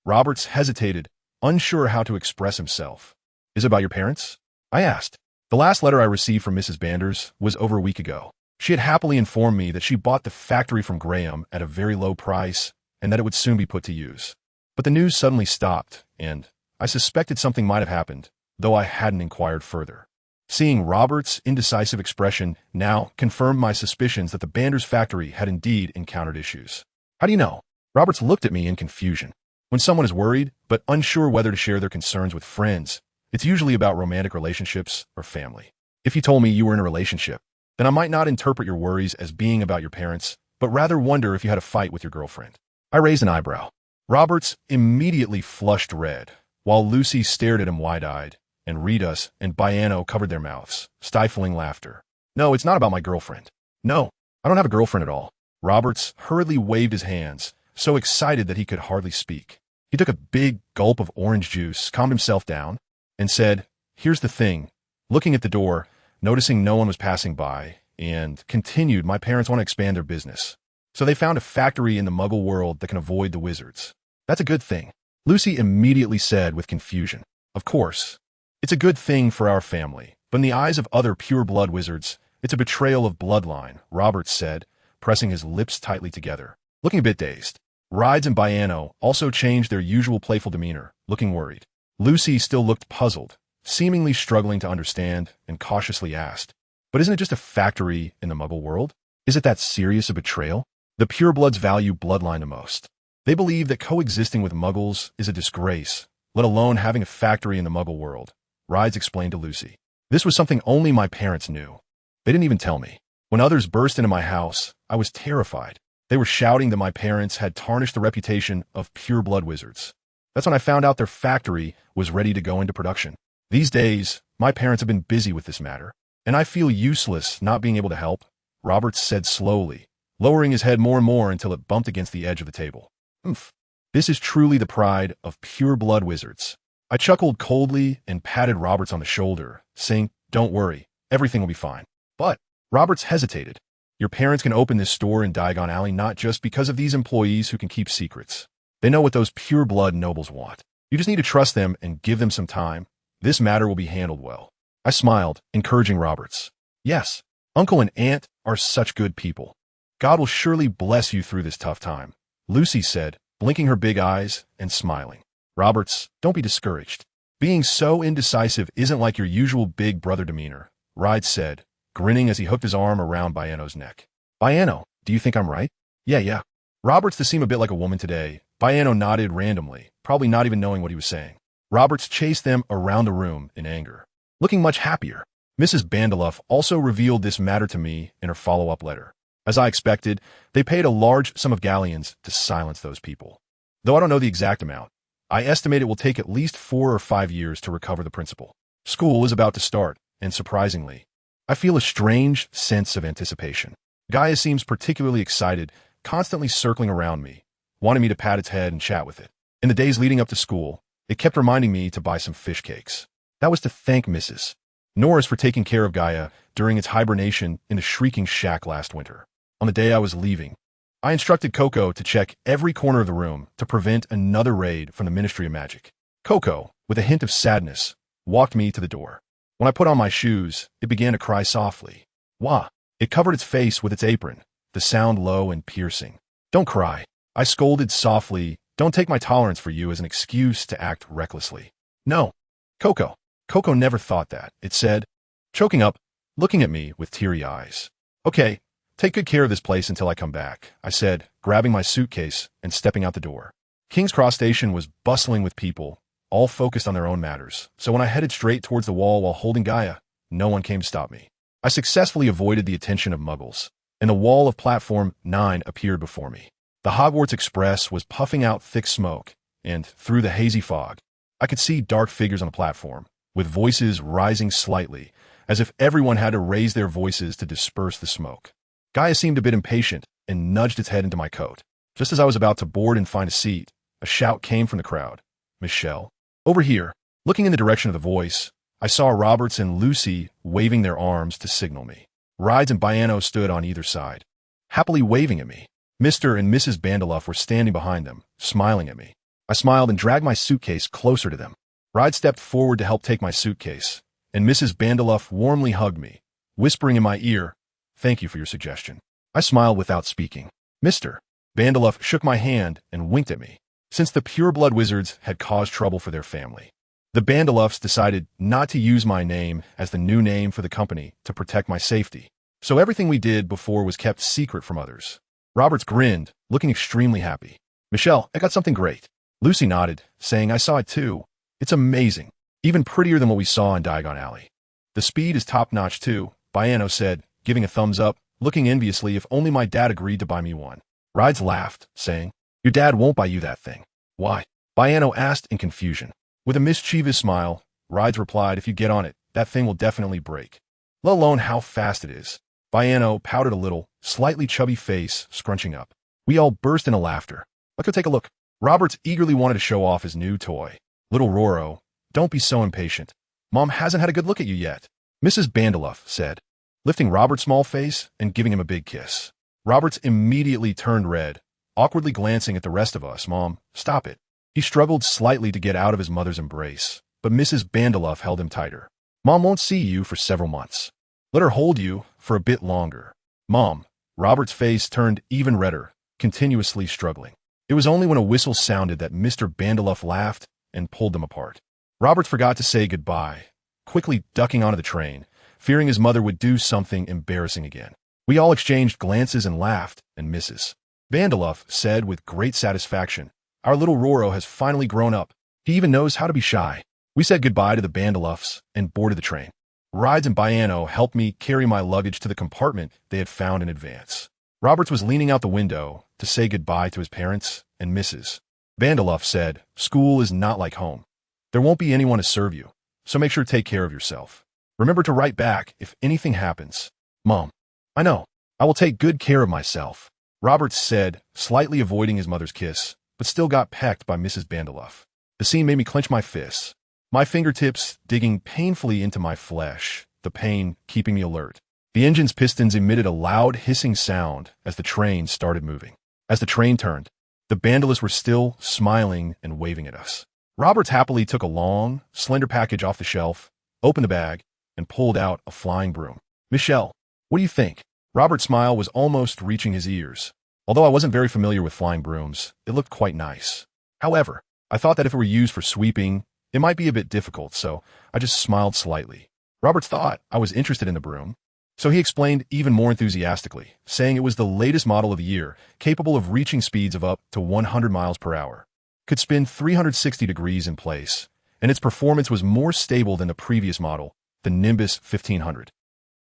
Roberts hesitated, unsure how to express himself. Is it about your parents? I asked. The last letter I received from Mrs. Banders was over a week ago. She had happily informed me that she bought the factory from Graham at a very low price and that it would soon be put to use. But the news suddenly stopped, and I suspected something might have happened, though I hadn't inquired further. Seeing Robert's indecisive expression now confirmed my suspicions that the Banders factory had indeed encountered issues. How do you know? Roberts looked at me in confusion. When someone is worried, but unsure whether to share their concerns with friends, it's usually about romantic relationships or family. If you told me you were in a relationship, then I might not interpret your worries as being about your parents, but rather wonder if you had a fight with your girlfriend. I raised an eyebrow. Roberts immediately flushed red, while Lucy stared at him wide-eyed, and Ritas and Biano covered their mouths, stifling laughter. No, it's not about my girlfriend. No, I don't have a girlfriend at all. Roberts hurriedly waved his hands, so excited that he could hardly speak. He took a big gulp of orange juice, calmed himself down, and said, here's the thing, looking at the door, noticing no one was passing by, and continued, my parents want to expand their business. So they found a factory in the Muggle world that can avoid the wizards. That's a good thing, Lucy immediately said with confusion. Of course. It's a good thing for our family, but in the eyes of other pure-blood wizards, it's a betrayal of bloodline, Roberts said, pressing his lips tightly together, looking a bit dazed. Rides and Biano also changed their usual playful demeanor, looking worried. Lucy still looked puzzled, seemingly struggling to understand, and cautiously asked, but isn't it just a factory in the Muggle world? Is it that serious a betrayal? The purebloods value bloodline the most. They believe that coexisting with Muggles is a disgrace, let alone having a factory in the Muggle world, Rides explained to Lucy. This was something only my parents knew. They didn't even tell me. When others burst into my house, I was terrified. They were shouting that my parents had tarnished the reputation of pure-blood wizards. That's when I found out their factory was ready to go into production. These days, my parents have been busy with this matter, and I feel useless not being able to help, Roberts said slowly, lowering his head more and more until it bumped against the edge of the table. Oomph. This is truly the pride of pure-blood wizards. I chuckled coldly and patted Roberts on the shoulder, saying, "Don't worry, everything will be fine." But Roberts hesitated. "Your parents can open this store in Diagon Alley not just because of these employees who can keep secrets. They know what those pure-blood nobles want. You just need to trust them and give them some time. This matter will be handled well." I smiled, encouraging Roberts. "Yes, Uncle and Aunt are such good people. God will surely bless you through this tough time," Lucy said, blinking her big eyes and smiling. "Roberts, don't be discouraged. Being so indecisive isn't like your usual big brother demeanor," Ride said, grinning as he hooked his arm around Biano's neck. "Biano, do you think I'm right?" Yeah. Roberts to seem a bit like a woman today, Biano nodded randomly, probably not even knowing what he was saying. Roberts chased them around the room in anger, looking much happier. Mrs. Bandeloff also revealed this matter to me in her follow-up letter. As I expected, they paid a large sum of galleons to silence those people. Though I don't know the exact amount, I estimate it will take at least 4 or 5 years to recover the principal. School is about to start, and surprisingly, I feel a strange sense of anticipation. Gaia seems particularly excited, constantly circling around me, wanting me to pat its head and chat with it. In the days leading up to school, it kept reminding me to buy some fish cakes. That was to thank Mrs. Norris for taking care of Gaia during its hibernation in the Shrieking Shack last winter. On the day I was leaving, I instructed Coco to check every corner of the room to prevent another raid from the Ministry of Magic. Coco, with a hint of sadness, walked me to the door. When I put on my shoes, it began to cry softly. Wah! It covered its face with its apron, the sound low and piercing. "Don't cry," I scolded softly. "Don't take my tolerance for you as an excuse to act recklessly." "No, Coco." Coco never thought that, it said, choking up, looking at me with teary eyes. "Okay, take good care of this place until I come back," I said, grabbing my suitcase and stepping out the door. King's Cross Station was bustling with people, all focused on their own matters, so when I headed straight towards the wall while holding Gaia, no one came to stop me. I successfully avoided the attention of muggles, and the wall of Platform 9 appeared before me. The Hogwarts Express was puffing out thick smoke, and through the hazy fog, I could see dark figures on the platform, with voices rising slightly, as if everyone had to raise their voices to disperse the smoke. Gaia seemed a bit impatient and nudged its head into my coat. Just as I was about to board and find a seat, a shout came from the crowd. "Michelle, over here." Looking in the direction of the voice, I saw Roberts and Lucy waving their arms to signal me. Rides and Biano stood on either side, happily waving at me. Mr. and Mrs. Bandeloff were standing behind them, smiling at me. I smiled and dragged my suitcase closer to them. Ride stepped forward to help take my suitcase, and Mrs. Bandeloff warmly hugged me, whispering in my ear, "Thank you for your suggestion." I smiled without speaking. Mr. Bandeloff shook my hand and winked at me. Since the pure-blood wizards had caused trouble for their family, the Bandeloffs decided not to use my name as the new name for the company to protect my safety. So everything we did before was kept secret from others. Roberts grinned, looking extremely happy. "Michelle, I got something great." Lucy nodded, saying I saw it too. "It's amazing. Even prettier than what we saw in Diagon Alley." "The speed is top-notch too," Biano said, giving a thumbs up, looking enviously if only my dad agreed to buy me one. Rides laughed, saying, "Your dad won't buy you that thing." "Why?" Biano asked in confusion. With a mischievous smile, Rides replied, "If you get on it, that thing will definitely break. Let alone how fast it is." Biano pouted a little, slightly chubby face scrunching up. We all burst into laughter. "Let's go take a look." Roberts eagerly wanted to show off his new toy. "Little Roro, don't be so impatient. Mom hasn't had a good look at you yet," Mrs. Bandeloff said, lifting Robert's small face and giving him a big kiss. Roberts immediately turned red, awkwardly glancing at the rest of us. "Mom, stop it." He struggled slightly to get out of his mother's embrace, but Mrs. Bandeloff held him tighter. "Mom won't see you for several months. Let her hold you for a bit longer." "Mom," Robert's face turned even redder, continuously struggling. It was only when a whistle sounded that Mr. Bandeloff laughed and pulled them apart. Roberts forgot to say goodbye, quickly ducking onto the train, fearing his mother would do something embarrassing again. We all exchanged glances and laughed, and Mrs. Bandeloff said with great satisfaction, "Our little Roro has finally grown up. He even knows how to be shy." We said goodbye to the Bandeloffs and boarded the train. Rides and Biano helped me carry my luggage to the compartment they had found in advance. Roberts was leaning out the window to say goodbye to his parents, and Mrs. Bandeloff said, "School is not like home. There won't be anyone to serve you, so make sure to take care of yourself. Remember to write back if anything happens." "Mom." "I know." I will take good care of myself, Roberts said, slightly avoiding his mother's kiss, but still got pecked by Mrs. Bandeloff. The scene made me clench my fists, my fingertips digging painfully into my flesh, the pain keeping me alert. The engine's pistons emitted a loud hissing sound as the train started moving. As the train turned, the Bandelas were still smiling and waving at us. Roberts happily took a long, slender package off the shelf, opened the bag, and pulled out a flying broom. Michelle, what do you think? Robert's smile was almost reaching his ears. Although I wasn't very familiar with flying brooms, it looked quite nice. However, I thought that if it were used for sweeping, it might be a bit difficult, so I just smiled slightly. Roberts thought I was interested in the broom, so he explained even more enthusiastically, saying it was the latest model of the year, capable of reaching speeds of up to 100 miles per hour, could spin 360 degrees in place, and its performance was more stable than the previous model, the Nimbus 1500.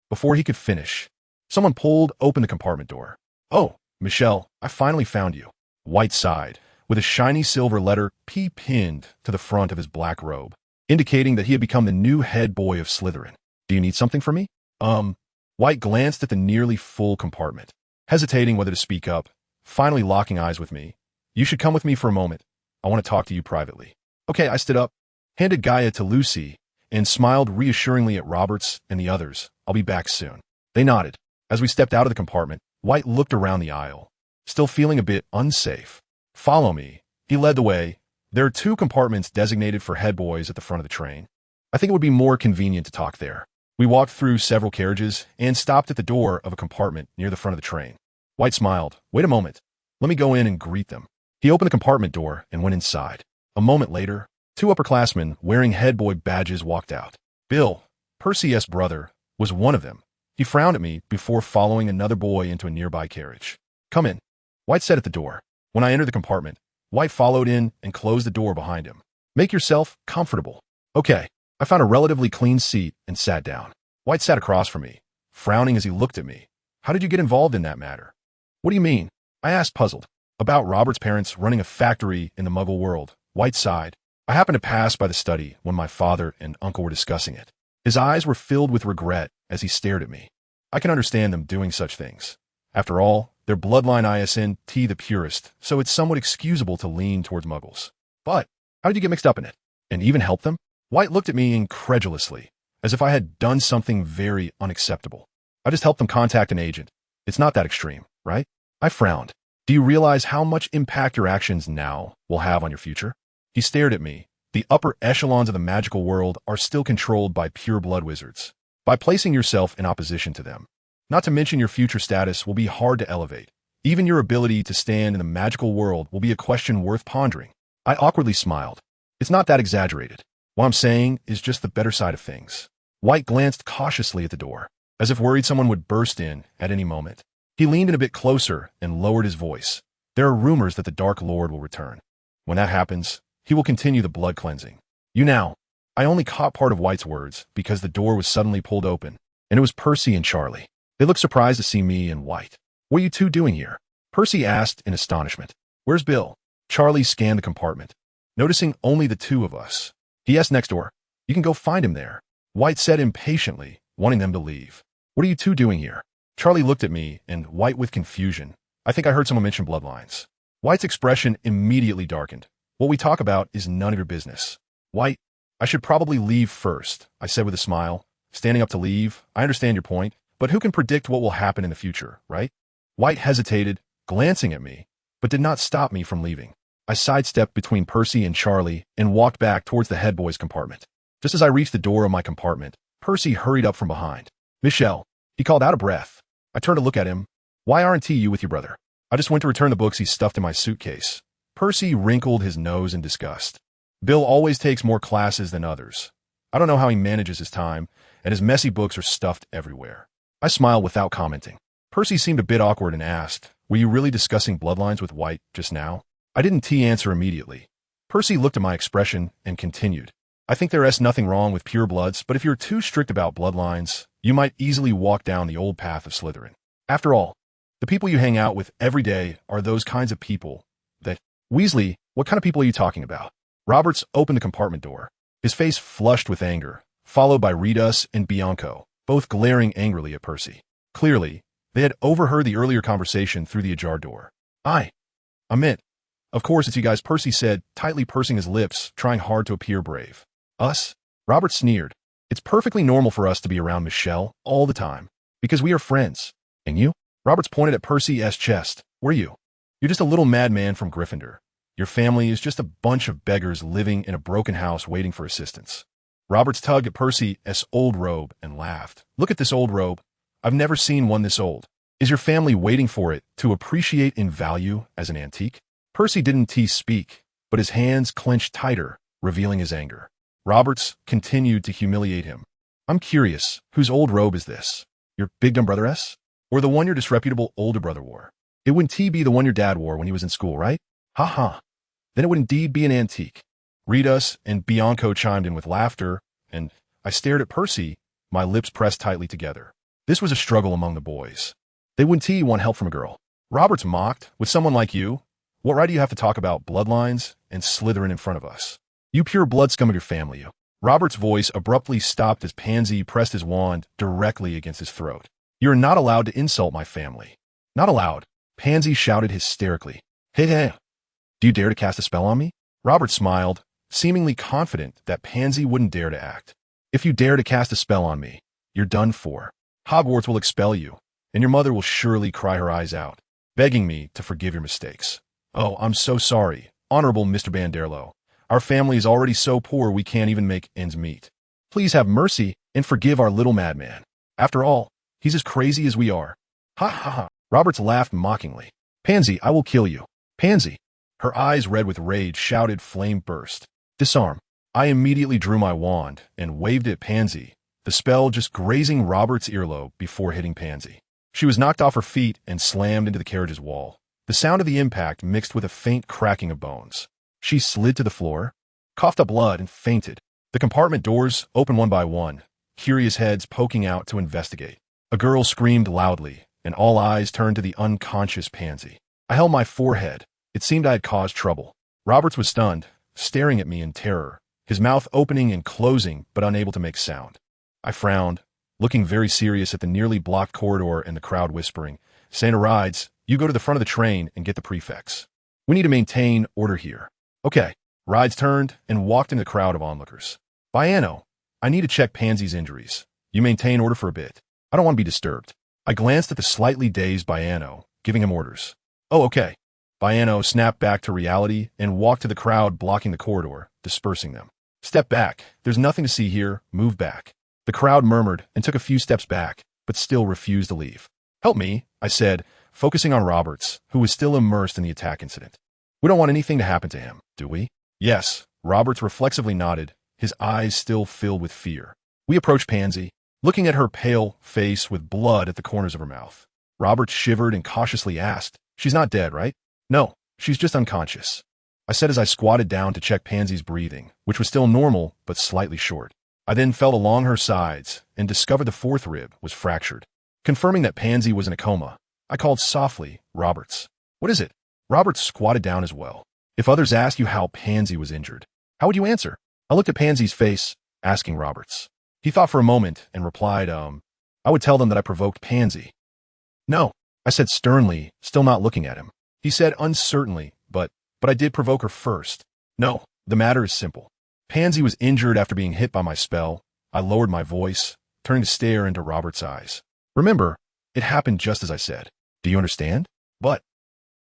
Before he could finish, someone pulled open the compartment door. "Oh, Michelle, I finally found you," White sighed, with a shiny silver letter P pinned to the front of his black robe, indicating that he had become the new head boy of Slytherin. "Do you need something from me?" White glanced at the nearly full compartment, hesitating whether to speak up, finally locking eyes with me. "You should come with me for a moment. I want to talk to you privately." "Okay," I stood up, handed Gaia to Lucy, and smiled reassuringly at Roberts and the others. "I'll be back soon." They nodded. As we stepped out of the compartment, White looked around the aisle, still feeling a bit unsafe. "Follow me." He led the way. There are 2 compartments designated for head boys at the front of the train. I think it would be more convenient to talk there. We walked through several carriages and stopped at the door of a compartment near the front of the train. White smiled. "Wait a moment. Let me go in and greet them." He opened the compartment door and went inside. A moment later, 2 upperclassmen wearing head boy badges walked out. Bill, Percy's brother, was one of them. He frowned at me before following another boy into a nearby carriage. "Come in," White said at the door. When I entered the compartment, White followed in and closed the door behind him. "Make yourself comfortable." "Okay." I found a relatively clean seat and sat down. White sat across from me, frowning as he looked at me. "How did you get involved in that matter?" "What do you mean?" I asked, puzzled. "About Robert's parents running a factory in the Muggle world." White sighed. "I happened to pass by the study when my father and uncle were discussing it." His eyes were filled with regret as he stared at me. I can understand them doing such things. After all, their bloodline ISNT the purest, so it's somewhat excusable to lean towards Muggles. "But how did you get mixed up in it? And even help them?" White looked at me incredulously, as if I had done something very unacceptable. "I just helped them contact an agent. It's not that extreme, right?" I frowned. "Do you realize how much impact your actions now will have on your future?" He stared at me. "The upper echelons of the magical world are still controlled by pure-blood wizards. By placing yourself in opposition to them, not to mention your future status will be hard to elevate. Even your ability to stand in the magical world will be a question worth pondering." I awkwardly smiled. "It's not that exaggerated. What I'm saying is just the better side of things." White glanced cautiously at the door, as if worried someone would burst in at any moment. He leaned in a bit closer and lowered his voice. "There are rumors that the Dark Lord will return. When that happens, he will continue the blood cleansing. You now." I only caught part of White's words because the door was suddenly pulled open, and it was Percy and Charlie. They looked surprised to see me and White. "What are you 2 doing here?" Percy asked in astonishment. "Where's Bill?" Charlie scanned the compartment, noticing only the 2 of us. "He asked next door. You can go find him there," White said impatiently, wanting them to leave. "What are you 2 doing here?" Charlie looked at me and White with confusion. I think I heard someone mention bloodlines. White's expression immediately darkened. "What we talk about is none of your business." "White, I should probably leave first," I said with a smile, standing up to leave. "I understand your point, but who can predict what will happen in the future, right?" White hesitated, glancing at me, but did not stop me from leaving. I sidestepped between Percy and Charlie and walked back towards the head boys' compartment. Just as I reached the door of my compartment, Percy hurried up from behind. "Michelle," he called out of breath. I turned to look at him. "Why aren't you with your brother?" "I just went to return the books he stuffed in my suitcase." Percy wrinkled his nose in disgust. "Bill always takes more classes than others. I don't know how he manages his time, and his messy books are stuffed everywhere." I smiled without commenting. Percy seemed a bit awkward and asked, "Were you really discussing bloodlines with White just now?" I didn't answer immediately. Percy looked at my expression and continued. "I think there is nothing wrong with pure bloods, but if you're too strict about bloodlines, you might easily walk down the old path of Slytherin. After all, the people you hang out with every day are those kinds of people that—" "Weasley, what kind of people are you talking about?" Roberts opened the compartment door, his face flushed with anger, followed by Ritas and Bianco, both glaring angrily at Percy. Clearly, They had overheard the earlier conversation through the ajar door. I meant, of course it's you guys, Percy said, tightly pursing his lips, trying hard to appear brave. Us? Robert sneered. It's perfectly normal for us to be around Michelle all the time, because we are friends. And you? Roberts pointed at Percy's chest. Were you? You're just a little madman from Gryffindor. Your family is just a bunch of beggars living in a broken house waiting for assistance. Roberts tugged at Percy's old robe and laughed. Look at this old robe. I've never seen one this old. Is your family waiting for it to appreciate in value as an antique? Percy didn't speak, but his hands clenched tighter, revealing his anger. Roberts continued to humiliate him. I'm curious, whose old robe is this? Your big dumb brother's? Or the one your disreputable older brother wore? It wouldn't be the one your dad wore when he was in school, right? Ha ha. Then it would indeed be an antique. Rita and Bianco chimed in with laughter, and I stared at Percy, my lips pressed tightly together. This was a struggle among the boys. They wouldn't want help from a girl. Roberts mocked, with someone like you, what right do you have to talk about bloodlines and Slytherin in front of us? You pure blood scum of your family, you. Robert's voice abruptly stopped as Pansy pressed his wand directly against his throat. You're not allowed to insult my family. Not allowed. Pansy shouted hysterically. Hey. Do you dare to cast a spell on me? Robert smiled, seemingly confident that Pansy wouldn't dare to act. If you dare to cast a spell on me, you're done for. Hogwarts will expel you, and your mother will surely cry her eyes out, begging me to forgive your mistakes. Oh, I'm so sorry, Honorable Mr. Banderlo. Our family is already so poor we can't even make ends meet. Please have mercy and forgive our little madman. After all, he's as crazy as we are. Ha ha ha. Roberts laughed mockingly. Pansy, I will kill you. Pansy. Her eyes red with rage shouted flame burst. Disarm. I immediately drew my wand and waved it at Pansy, the spell just grazing Robert's earlobe before hitting Pansy. She was knocked off her feet and slammed into the carriage's wall. The sound of the impact mixed with a faint cracking of bones. She slid to the floor, coughed up blood, and fainted. The compartment doors opened one by one, curious heads poking out to investigate. A girl screamed loudly, and all eyes turned to the unconscious Pansy. I held my forehead. It seemed I had caused trouble. Roberts was stunned, staring at me in terror, his mouth opening and closing but unable to make sound. I frowned, looking very serious at the nearly blocked corridor and the crowd whispering, Santa Rides, you go to the front of the train and get the prefects. We need to maintain order here. Okay. Rides turned and walked into the crowd of onlookers. Biano, I need to check Pansy's injuries. You maintain order for a bit. I don't want to be disturbed. I glanced at the slightly dazed Biano, giving him orders. Oh, okay. Biano snapped back to reality and walked to the crowd blocking the corridor, dispersing them. Step back. There's nothing to see here. Move back. The crowd murmured and took a few steps back, but still refused to leave. Help me, I said, focusing on Roberts, who was still immersed in the attack incident. We don't want anything to happen to him, do we? Yes, Roberts reflexively nodded, his eyes still filled with fear. We approached Pansy, looking at her pale face with blood at the corners of her mouth. Roberts shivered and cautiously asked, She's not dead, right? No, she's just unconscious. I said as I squatted down to check Pansy's breathing, which was still normal but slightly short. I then felt along her sides and discovered the fourth rib was fractured. Confirming that Pansy was in a coma, I called softly, Roberts. What is it? Roberts squatted down as well. If others asked you how Pansy was injured, how would you answer? I looked at Pansy's face, asking Roberts. He thought for a moment and replied, I would tell them that I provoked Pansy. No, I said sternly, still not looking at him. He said uncertainly, but I did provoke her first. No, the matter is simple. Pansy was injured after being hit by my spell. I lowered my voice, turning to stare into Robert's eyes. Remember, it happened just as I said. Do you understand? But.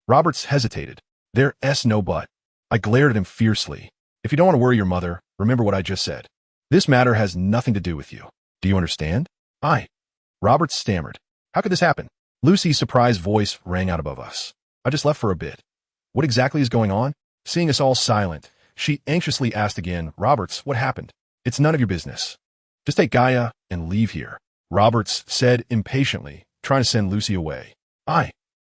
Roberts hesitated. There's no but. I glared at him fiercely. If you don't want to worry your mother, remember what I just said. This matter has nothing to do with you. Do you understand? Roberts stammered. How could this happen? Lucy's surprised voice rang out above us. I just left for a bit. What exactly is going on? Seeing us all silent, she anxiously asked again, Roberts, what happened? It's none of your business. Just take Gaia and leave here. Roberts said impatiently, trying to send Lucy away.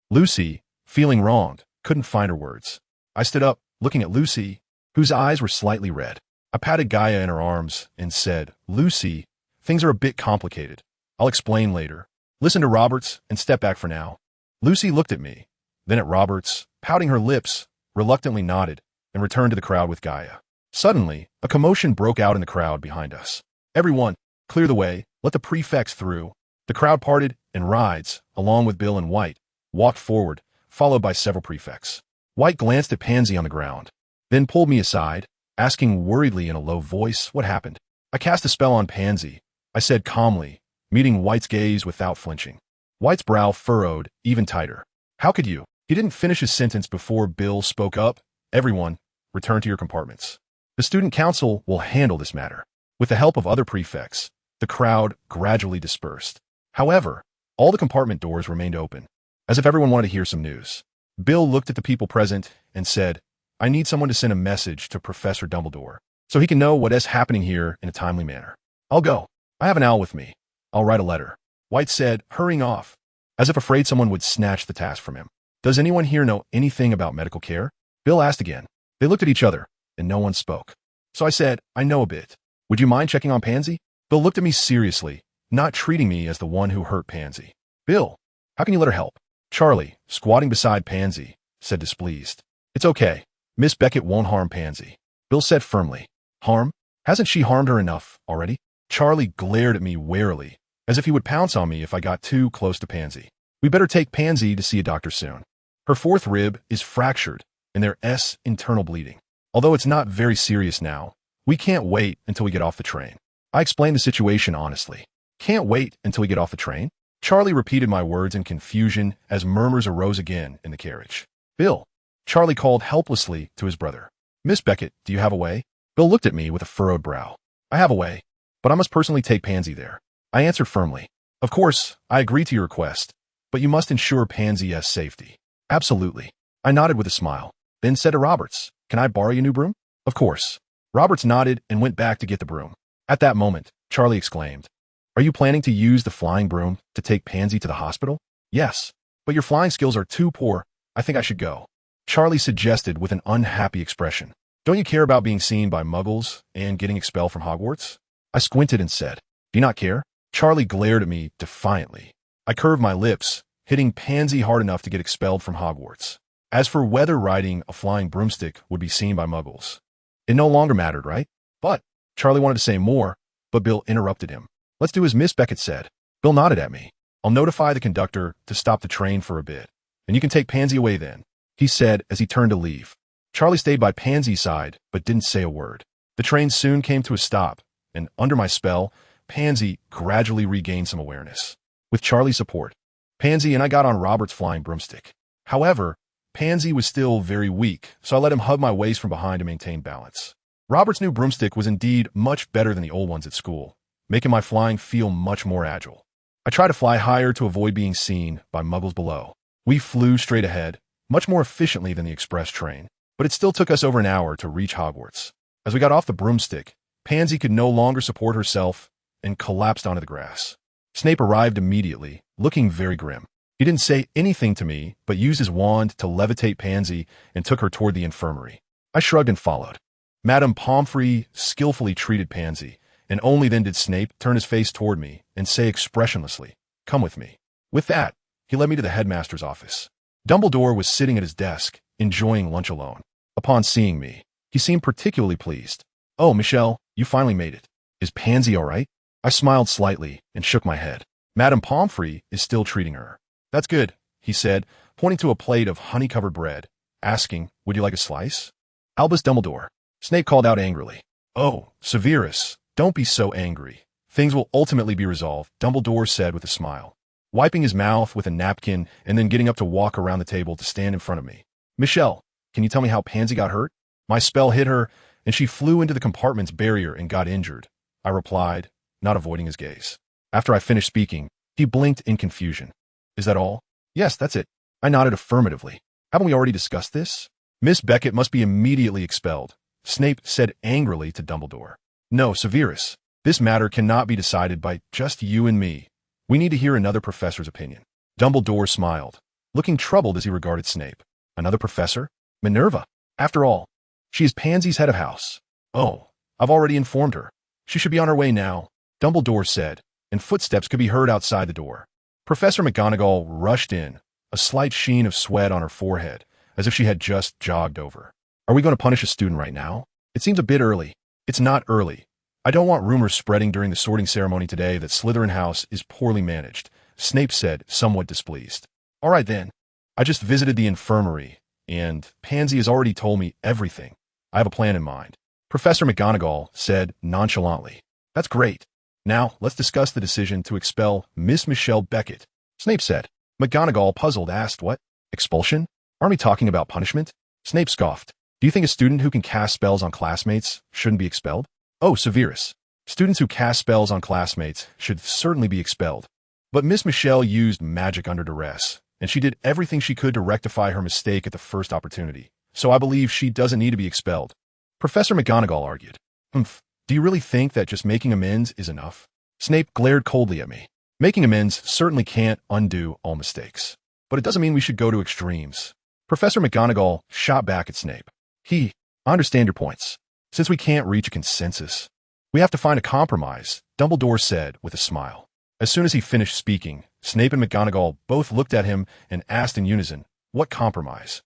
Lucy, feeling wronged, couldn't find her words. I stood up, looking at Lucy, whose eyes were slightly red. I patted Gaia in her arms and said, Lucy, things are a bit complicated. I'll explain later. Listen to Roberts and step back for now. Lucy looked at me, then at Roberts, pouting her lips, reluctantly nodded, and returned to the crowd with Gaia. Suddenly, a commotion broke out in the crowd behind us. Everyone, clear the way, let the prefects through. The crowd parted, and Rides, along with Bill and White, walked forward, followed by several prefects. White glanced at Pansy on the ground, then pulled me aside, asking worriedly in a low voice what happened. I cast a spell on Pansy, I said calmly, meeting White's gaze without flinching. White's brow furrowed even tighter. How could you? He didn't finish his sentence before Bill spoke up. Everyone, return to your compartments. The student council will handle this matter. With the help of other prefects, the crowd gradually dispersed. However, all the compartment doors remained open, as if everyone wanted to hear some news. Bill looked at the people present and said, I need someone to send a message to Professor Dumbledore, so he can know what is happening here in a timely manner. I'll go. I have an owl with me. I'll write a letter. White said, hurrying off, as if afraid someone would snatch the task from him. Does anyone here know anything about medical care? Bill asked again. They looked at each other, and no one spoke. So I said, I know a bit. Would you mind checking on Pansy? Bill looked at me seriously, not treating me as the one who hurt Pansy. Bill, how can you let her help? Charlie, squatting beside Pansy, said displeased. It's okay. Miss Beckett won't harm Pansy. Bill said firmly. Harm? Hasn't she harmed her enough already? Charlie glared at me warily, as if he would pounce on me if I got too close to Pansy. We better take Pansy to see a doctor soon. Her fourth rib is fractured, and there's internal bleeding. Although it's not very serious now, we can't wait until we get off the train. I explained the situation honestly. Can't wait until we get off the train? Charlie repeated my words in confusion as murmurs arose again in the carriage. Bill, Charlie called helplessly to his brother. Miss Beckett, do you have a way? Bill looked at me with a furrowed brow. I have a way, but I must personally take Pansy there. I answered firmly. Of course, I agree to your request, but you must ensure Pansy has safety. Absolutely. I nodded with a smile, then said to Roberts, can I borrow your new broom? Of course. Roberts nodded and went back to get the broom. At that moment, Charlie exclaimed, Are you planning to use the flying broom to take Pansy to the hospital? Yes, but your flying skills are too poor. I think I should go. Charlie suggested with an unhappy expression. Don't you care about being seen by muggles and getting expelled from Hogwarts? I squinted and said, Do you not care? Charlie glared at me defiantly. I curved my lips, hitting Pansy hard enough to get expelled from Hogwarts. As for whether riding a flying broomstick would be seen by muggles, it no longer mattered, right? But Charlie wanted to say more, but Bill interrupted him. Let's do as Miss Beckett said. Bill nodded at me. I'll notify the conductor to stop the train for a bit, and you can take Pansy away then, he said as he turned to leave. Charlie stayed by Pansy's side, but didn't say a word. The train soon came to a stop, and under my spell, Pansy gradually regained some awareness. With Charlie's support, Pansy and I got on Robert's flying broomstick. However, Pansy was still very weak, so I let him hug my waist from behind to maintain balance. Robert's new broomstick was indeed much better than the old ones at school, making my flying feel much more agile. I tried to fly higher to avoid being seen by muggles below. We flew straight ahead, much more efficiently than the express train, but it still took us over an hour to reach Hogwarts. As we got off the broomstick, Pansy could no longer support herself and collapsed onto the grass. Snape arrived immediately, looking very grim. He didn't say anything to me, but used his wand to levitate Pansy and took her toward the infirmary. I shrugged and followed. Madame Pomfrey skillfully treated Pansy, and only then did Snape turn his face toward me and say expressionlessly, Come with me. With that, he led me to the headmaster's office. Dumbledore was sitting at his desk, enjoying lunch alone. Upon seeing me, he seemed particularly pleased. Oh, Michelle, you finally made it. Is Pansy all right? I smiled slightly and shook my head. Madame Pomfrey is still treating her. That's good, he said, pointing to a plate of honey-covered bread, asking, Would you like a slice? Albus Dumbledore. Snape called out angrily. Oh, Severus, don't be so angry. Things will ultimately be resolved, Dumbledore said with a smile, wiping his mouth with a napkin and then getting up to walk around the table to stand in front of me. Michelle, can you tell me how Pansy got hurt? My spell hit her, and she flew into the compartment's barrier and got injured, I replied, not avoiding his gaze. After I finished speaking, he blinked in confusion. Is that all? Yes, that's it. I nodded affirmatively. Haven't we already discussed this? Miss Beckett must be immediately expelled, Snape said angrily to Dumbledore. No, Severus, this matter cannot be decided by just you and me. We need to hear another professor's opinion. Dumbledore smiled, looking troubled as he regarded Snape. Another professor? Minerva. After all, she is Pansy's head of house. Oh, I've already informed her. She should be on her way now, Dumbledore said, and footsteps could be heard outside the door. Professor McGonagall rushed in, a slight sheen of sweat on her forehead, as if she had just jogged over. Are we going to punish a student right now? It seems a bit early. It's not early. I don't want rumors spreading during the sorting ceremony today that Slytherin House is poorly managed, Snape said, somewhat displeased. All right then. I just visited the infirmary, and Pansy has already told me everything. I have a plan in mind. Professor McGonagall said nonchalantly. That's great. Now, let's discuss the decision to expel Miss Michelle Beckett, Snape said. McGonagall, puzzled, asked, what? Expulsion? Aren't we talking about punishment? Snape scoffed. Do you think a student who can cast spells on classmates shouldn't be expelled? Oh, Severus. Students who cast spells on classmates should certainly be expelled. But Miss Michelle used magic under duress, and she did everything she could to rectify her mistake at the first opportunity. So I believe she doesn't need to be expelled. Professor McGonagall argued. Do you really think that just making amends is enough? Snape glared coldly at me. Making amends certainly can't undo all mistakes. But it doesn't mean we should go to extremes. Professor McGonagall shot back at Snape. I understand your points. Since we can't reach a consensus, we have to find a compromise, Dumbledore said with a smile. As soon as he finished speaking, Snape and McGonagall both looked at him and asked in unison, what compromise?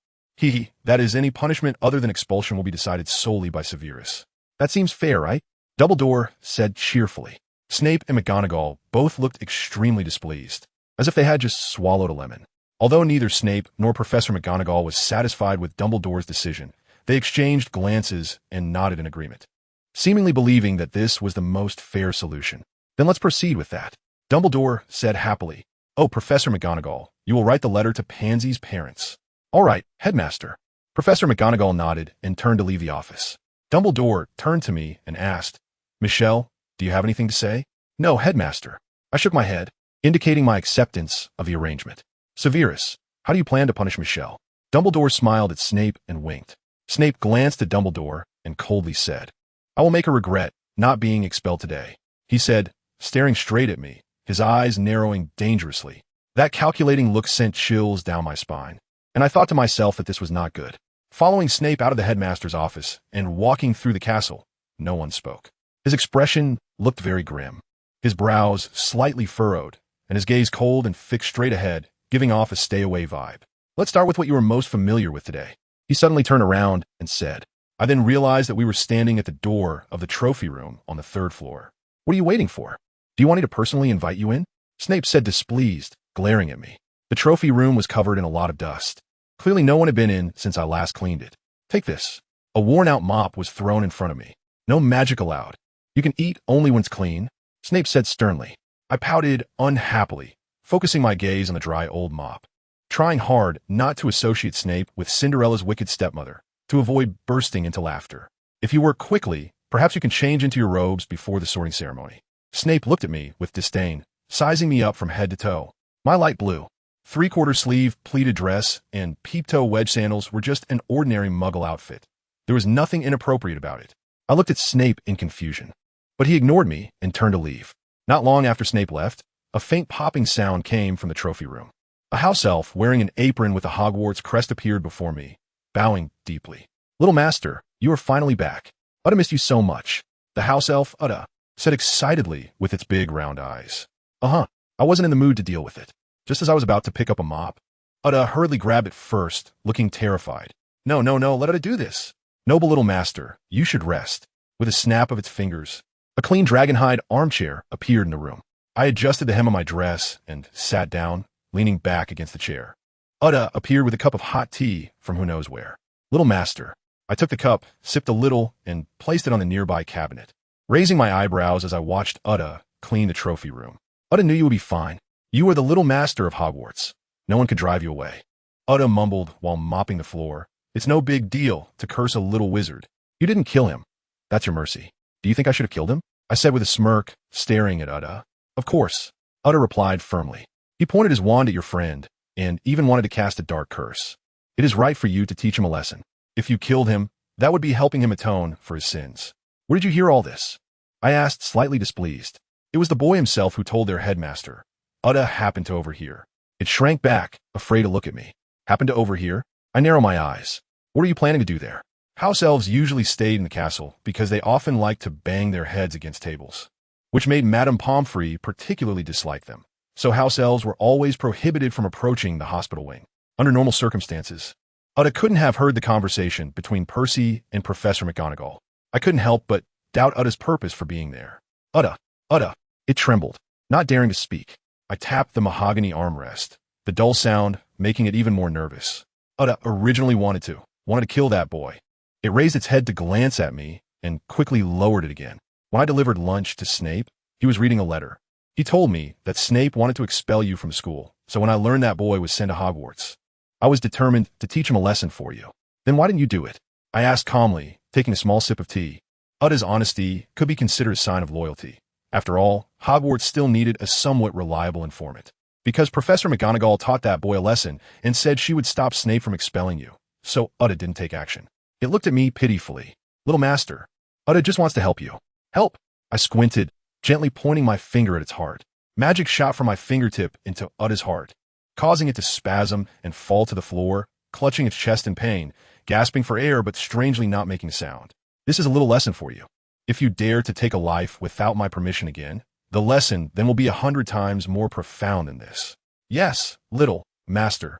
That is, any punishment other than expulsion will be decided solely by Severus. That seems fair, right? Dumbledore said cheerfully. Snape and McGonagall both looked extremely displeased, as if they had just swallowed a lemon. Although neither Snape nor Professor McGonagall was satisfied with Dumbledore's decision, they exchanged glances and nodded in agreement, seemingly believing that this was the most fair solution. Then let's proceed with that. Dumbledore said happily. Oh, Professor McGonagall, you will write the letter to Pansy's parents. All right, Headmaster. Professor McGonagall nodded and turned to leave the office. Dumbledore turned to me and asked, Michelle, do you have anything to say? No, Headmaster. I shook my head, indicating my acceptance of the arrangement. Severus, how do you plan to punish Michelle? Dumbledore smiled at Snape and winked. Snape glanced at Dumbledore and coldly said, I will make her regret not being expelled today. He said, staring straight at me, his eyes narrowing dangerously. That calculating look sent chills down my spine, and I thought to myself that this was not good. Following Snape out of the headmaster's office and walking through the castle, no one spoke. His expression looked very grim, his brows slightly furrowed, and his gaze cold and fixed straight ahead, giving off a stay-away vibe. Let's start with what you are most familiar with today. He suddenly turned around and said. I then realized that we were standing at the door of the trophy room on the 3rd floor. What are you waiting for? Do you want me to personally invite you in? Snape said, displeased, glaring at me. The trophy room was covered in a lot of dust. Clearly no one had been in since I last cleaned it. Take this. A worn-out mop was thrown in front of me. No magic allowed. You can eat only when it's clean, Snape said sternly. I pouted unhappily, focusing my gaze on the dry old mop, trying hard not to associate Snape with Cinderella's wicked stepmother, to avoid bursting into laughter. If you work quickly, perhaps you can change into your robes before the sorting ceremony. Snape looked at me with disdain, sizing me up from head to toe. My light blue, 3/4 sleeve pleated dress and peep-toe wedge sandals were just an ordinary muggle outfit. There was nothing inappropriate about it. I looked at Snape in confusion, but he ignored me and turned to leave. Not long after Snape left, a faint popping sound came from the trophy room. A house elf wearing an apron with a Hogwarts crest appeared before me, bowing deeply. Little Master, you are finally back. Udda missed you so much. The house elf, Udda, said excitedly with its big round eyes. I wasn't in the mood to deal with it. Just as I was about to pick up a mop, Udda hurriedly grabbed it first, looking terrified. No, let Udda do this. Noble little master, you should rest. With a snap of its fingers, a clean dragonhide armchair appeared in the room. I adjusted the hem of my dress and sat down, leaning back against the chair. Udda appeared with a cup of hot tea from who knows where. Little Master. I took the cup, sipped a little, and placed it on the nearby cabinet, raising my eyebrows as I watched Udda clean the trophy room. Udda knew you would be fine. You are the little master of Hogwarts. No one could drive you away. Udda mumbled while mopping the floor. It's no big deal to curse a little wizard. You didn't kill him. That's your mercy. Do you think I should have killed him? I said with a smirk, staring at Udda. Of course. Udda replied firmly. He pointed his wand at your friend, and even wanted to cast a dark curse. It is right for you to teach him a lesson. If you killed him, that would be helping him atone for his sins. Where did you hear all this? I asked, slightly displeased. It was the boy himself who told their headmaster. Udda happened to overhear. It shrank back, afraid to look at me. Happened to overhear? I narrow my eyes. What are you planning to do there? House elves usually stayed in the castle because they often liked to bang their heads against tables, which made Madame Pomfrey particularly dislike them. So house elves were always prohibited from approaching the hospital wing. Under normal circumstances, Udda couldn't have heard the conversation between Percy and Professor McGonagall. I couldn't help but doubt Utta's purpose for being there. Utta, Utta. It trembled, not daring to speak. I tapped the mahogany armrest, the dull sound making it even more nervous. Utta originally wanted to kill that boy. It raised its head to glance at me and quickly lowered it again. When I delivered lunch to Snape, he was reading a letter. He told me that Snape wanted to expel you from school, so when I learned that boy was sent to Hogwarts, I was determined to teach him a lesson for you. Then why didn't you do it? I asked calmly, taking a small sip of tea. Utta's honesty could be considered a sign of loyalty. After all, Hogwarts still needed a somewhat reliable informant. Because Professor McGonagall taught that boy a lesson and said she would stop Snape from expelling you, so Utta didn't take action. It looked at me pitifully. Little master, Utta just wants to help you. Help! I squinted, gently pointing my finger at its heart. Magic shot from my fingertip into Utta's heart, causing it to spasm and fall to the floor, clutching its chest in pain, gasping for air but strangely not making a sound. This is a little lesson for you. If you dare to take a life without my permission again, the lesson then will be 100 times more profound than this. Yes, little master.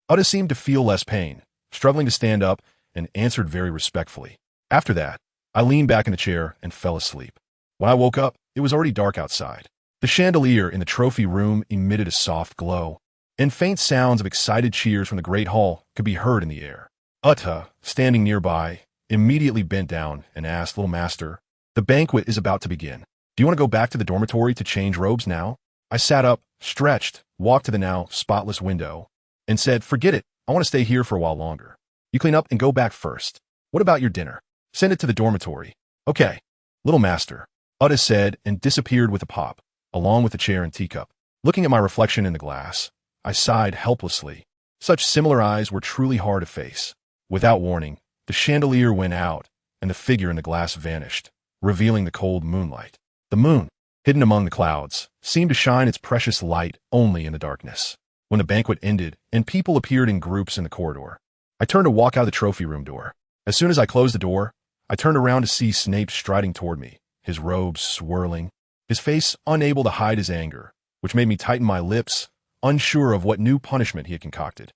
Utta seemed to feel less pain, struggling to stand up, and answered very respectfully. After that, I leaned back in the chair and fell asleep. When I woke up, it was already dark outside. The chandelier in the trophy room emitted a soft glow, and faint sounds of excited cheers from the great hall could be heard in the air. Utta, standing nearby, immediately bent down and asked, Little master, the banquet is about to begin. Do you want to go back to the dormitory to change robes now? I sat up, stretched, walked to the now spotless window, and said, Forget it, I want to stay here for a while longer. You clean up and go back first. What about your dinner? Send it to the dormitory. Okay, little master, Utta said and disappeared with a pop, along with the chair and teacup. Looking at my reflection in the glass, I sighed helplessly. Such similar eyes were truly hard to face. Without warning, the chandelier went out, and the figure in the glass vanished, revealing the cold moonlight. The moon, hidden among the clouds, seemed to shine its precious light only in the darkness. When the banquet ended and people appeared in groups in the corridor, I turned to walk out the trophy room door. As soon as I closed the door, I turned around to see Snape striding toward me, his robes swirling, his face unable to hide his anger, which made me tighten my lips, unsure of what new punishment he had concocted.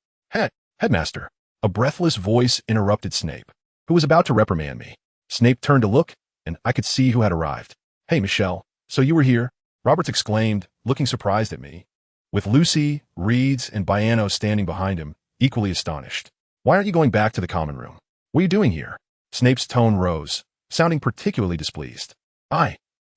Headmaster, a breathless voice interrupted Snape, who was about to reprimand me. Snape turned to look, and I could see who had arrived. Hey, Michelle, so you were here? Roberts exclaimed, looking surprised at me, with Lucy, Reeds, and Biano standing behind him, equally astonished. Why aren't you going back to the common room? What are you doing here? Snape's tone rose, sounding particularly displeased.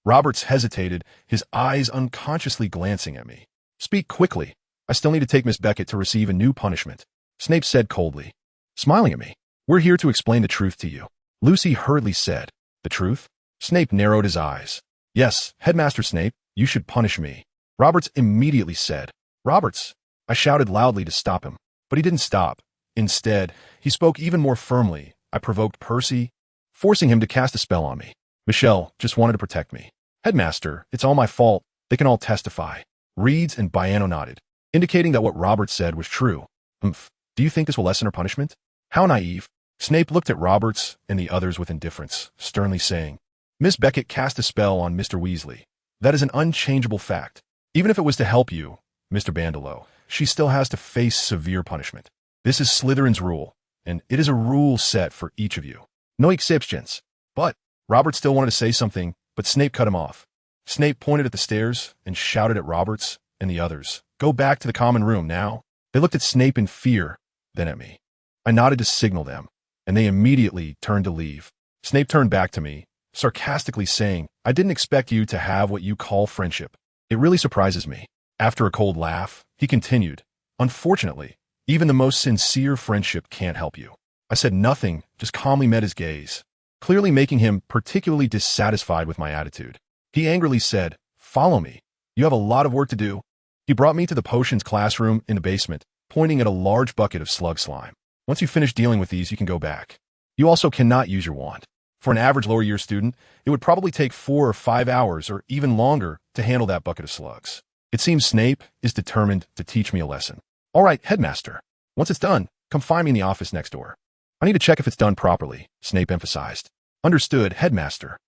Roberts hesitated, his eyes unconsciously glancing at me. Speak quickly. I still need to take Miss Beckett to receive a new punishment, Snape said coldly, smiling at me. We're here to explain the truth to you. Lucy hurriedly said. The truth? Snape narrowed his eyes. Yes, Headmaster Snape, you should punish me. Roberts immediately said. Roberts! I shouted loudly to stop him, but he didn't stop. Instead, he spoke even more firmly. I provoked Percy, forcing him to cast a spell on me. Michelle just wanted to protect me. Headmaster, it's all my fault. They can all testify. Reeds and Biano nodded, indicating that what Roberts said was true. Do you think this will lessen her punishment? How naive. Snape looked at Roberts and the others with indifference, sternly saying, Miss Beckett cast a spell on Mr. Weasley. That is an unchangeable fact. Even if it was to help you, Mr. Bandelow, she still has to face severe punishment. This is Slytherin's rule, and it is a rule set for each of you. No exceptions. But Roberts still wanted to say something, but Snape cut him off. Snape pointed at the stairs and shouted at Roberts and the others, Go back to the common room now. They looked at Snape in fear, then at me. I nodded to signal them, and they immediately turned to leave. Snape turned back to me, sarcastically saying, I didn't expect you to have what you call friendship. It really surprises me. After a cold laugh, he continued, Unfortunately, even the most sincere friendship can't help you. I said nothing, just calmly met his gaze, clearly making him particularly dissatisfied with my attitude. He angrily said, Follow me. You have a lot of work to do. He brought me to the potions classroom in the basement, pointing at a large bucket of slug slime. Once you finish dealing with these, you can go back. You also cannot use your wand. For an average lower year student, it would probably take 4 or 5 hours or even longer to handle that bucket of slugs. It seems Snape is determined to teach me a lesson. All right, Headmaster. Once it's done, come find me in the office next door. I need to check if it's done properly, Snape emphasized. Understood, Headmaster.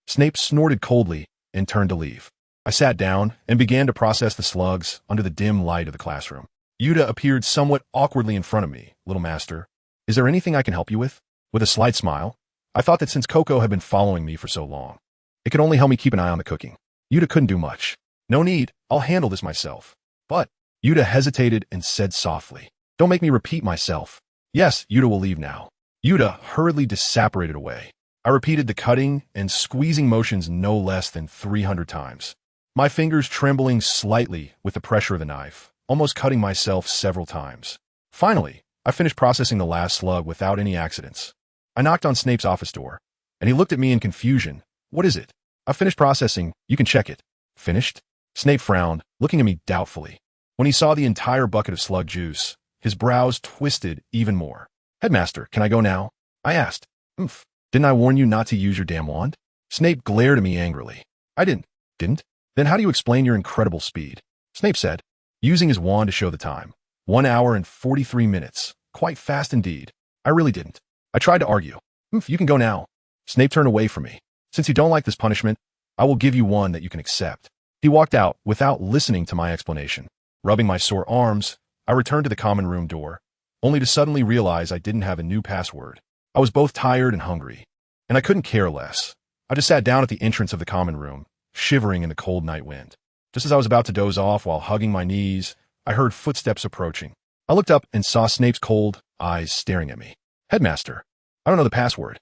Snape snorted coldly and turned to leave. I sat down and began to process the slugs under the dim light of the classroom. Yuta appeared somewhat awkwardly in front of me. Little master, is there anything I can help you with? With a slight smile, I thought that since Coco had been following me for so long, it could only help me keep an eye on the cooking. Yuta couldn't do much. No need, I'll handle this myself. But Yuta hesitated and said softly, "Don't make me repeat myself." "Yes, Yuta will leave now." Yuta hurriedly disapparated away. I repeated the cutting and squeezing motions no less than 300 times. My fingers trembling slightly with the pressure of the knife, almost cutting myself several times. Finally, I finished processing the last slug without any accidents. I knocked on Snape's office door, and he looked at me in confusion. "What is it?" "I finished processing. You can check it." "Finished?" Snape frowned, looking at me doubtfully. When he saw the entire bucket of slug juice, his brows twisted even more. "Headmaster, can I go now?" I asked. "Oomph. Didn't I warn you not to use your damn wand?" Snape glared at me angrily. "I didn't." "Didn't? Then how do you explain your incredible speed?" Snape said, using his wand to show the time. 1 hour and 43 minutes. Quite fast indeed. I really didn't. I tried to argue. "You can go now." Snape turned away from me. "Since you don't like this punishment, I will give you one that you can accept." He walked out without listening to my explanation. Rubbing my sore arms, I returned to the common room door, only to suddenly realize I didn't have a new password. I was both tired and hungry, and I couldn't care less. I just sat down at the entrance of the common room, shivering in the cold night wind. Just as I was about to doze off while hugging my knees, I heard footsteps approaching. I looked up and saw Snape's cold eyes staring at me. "Headmaster, I don't know the password."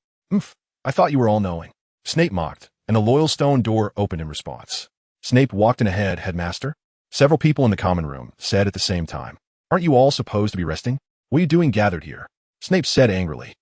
I thought you were all-knowing." Snape mocked, and the loyal stone door opened in response. Snape walked in ahead. "Headmaster?" Several people in the common room said at the same time. "Aren't you all supposed to be resting? What are you doing gathered here?" Snape said angrily.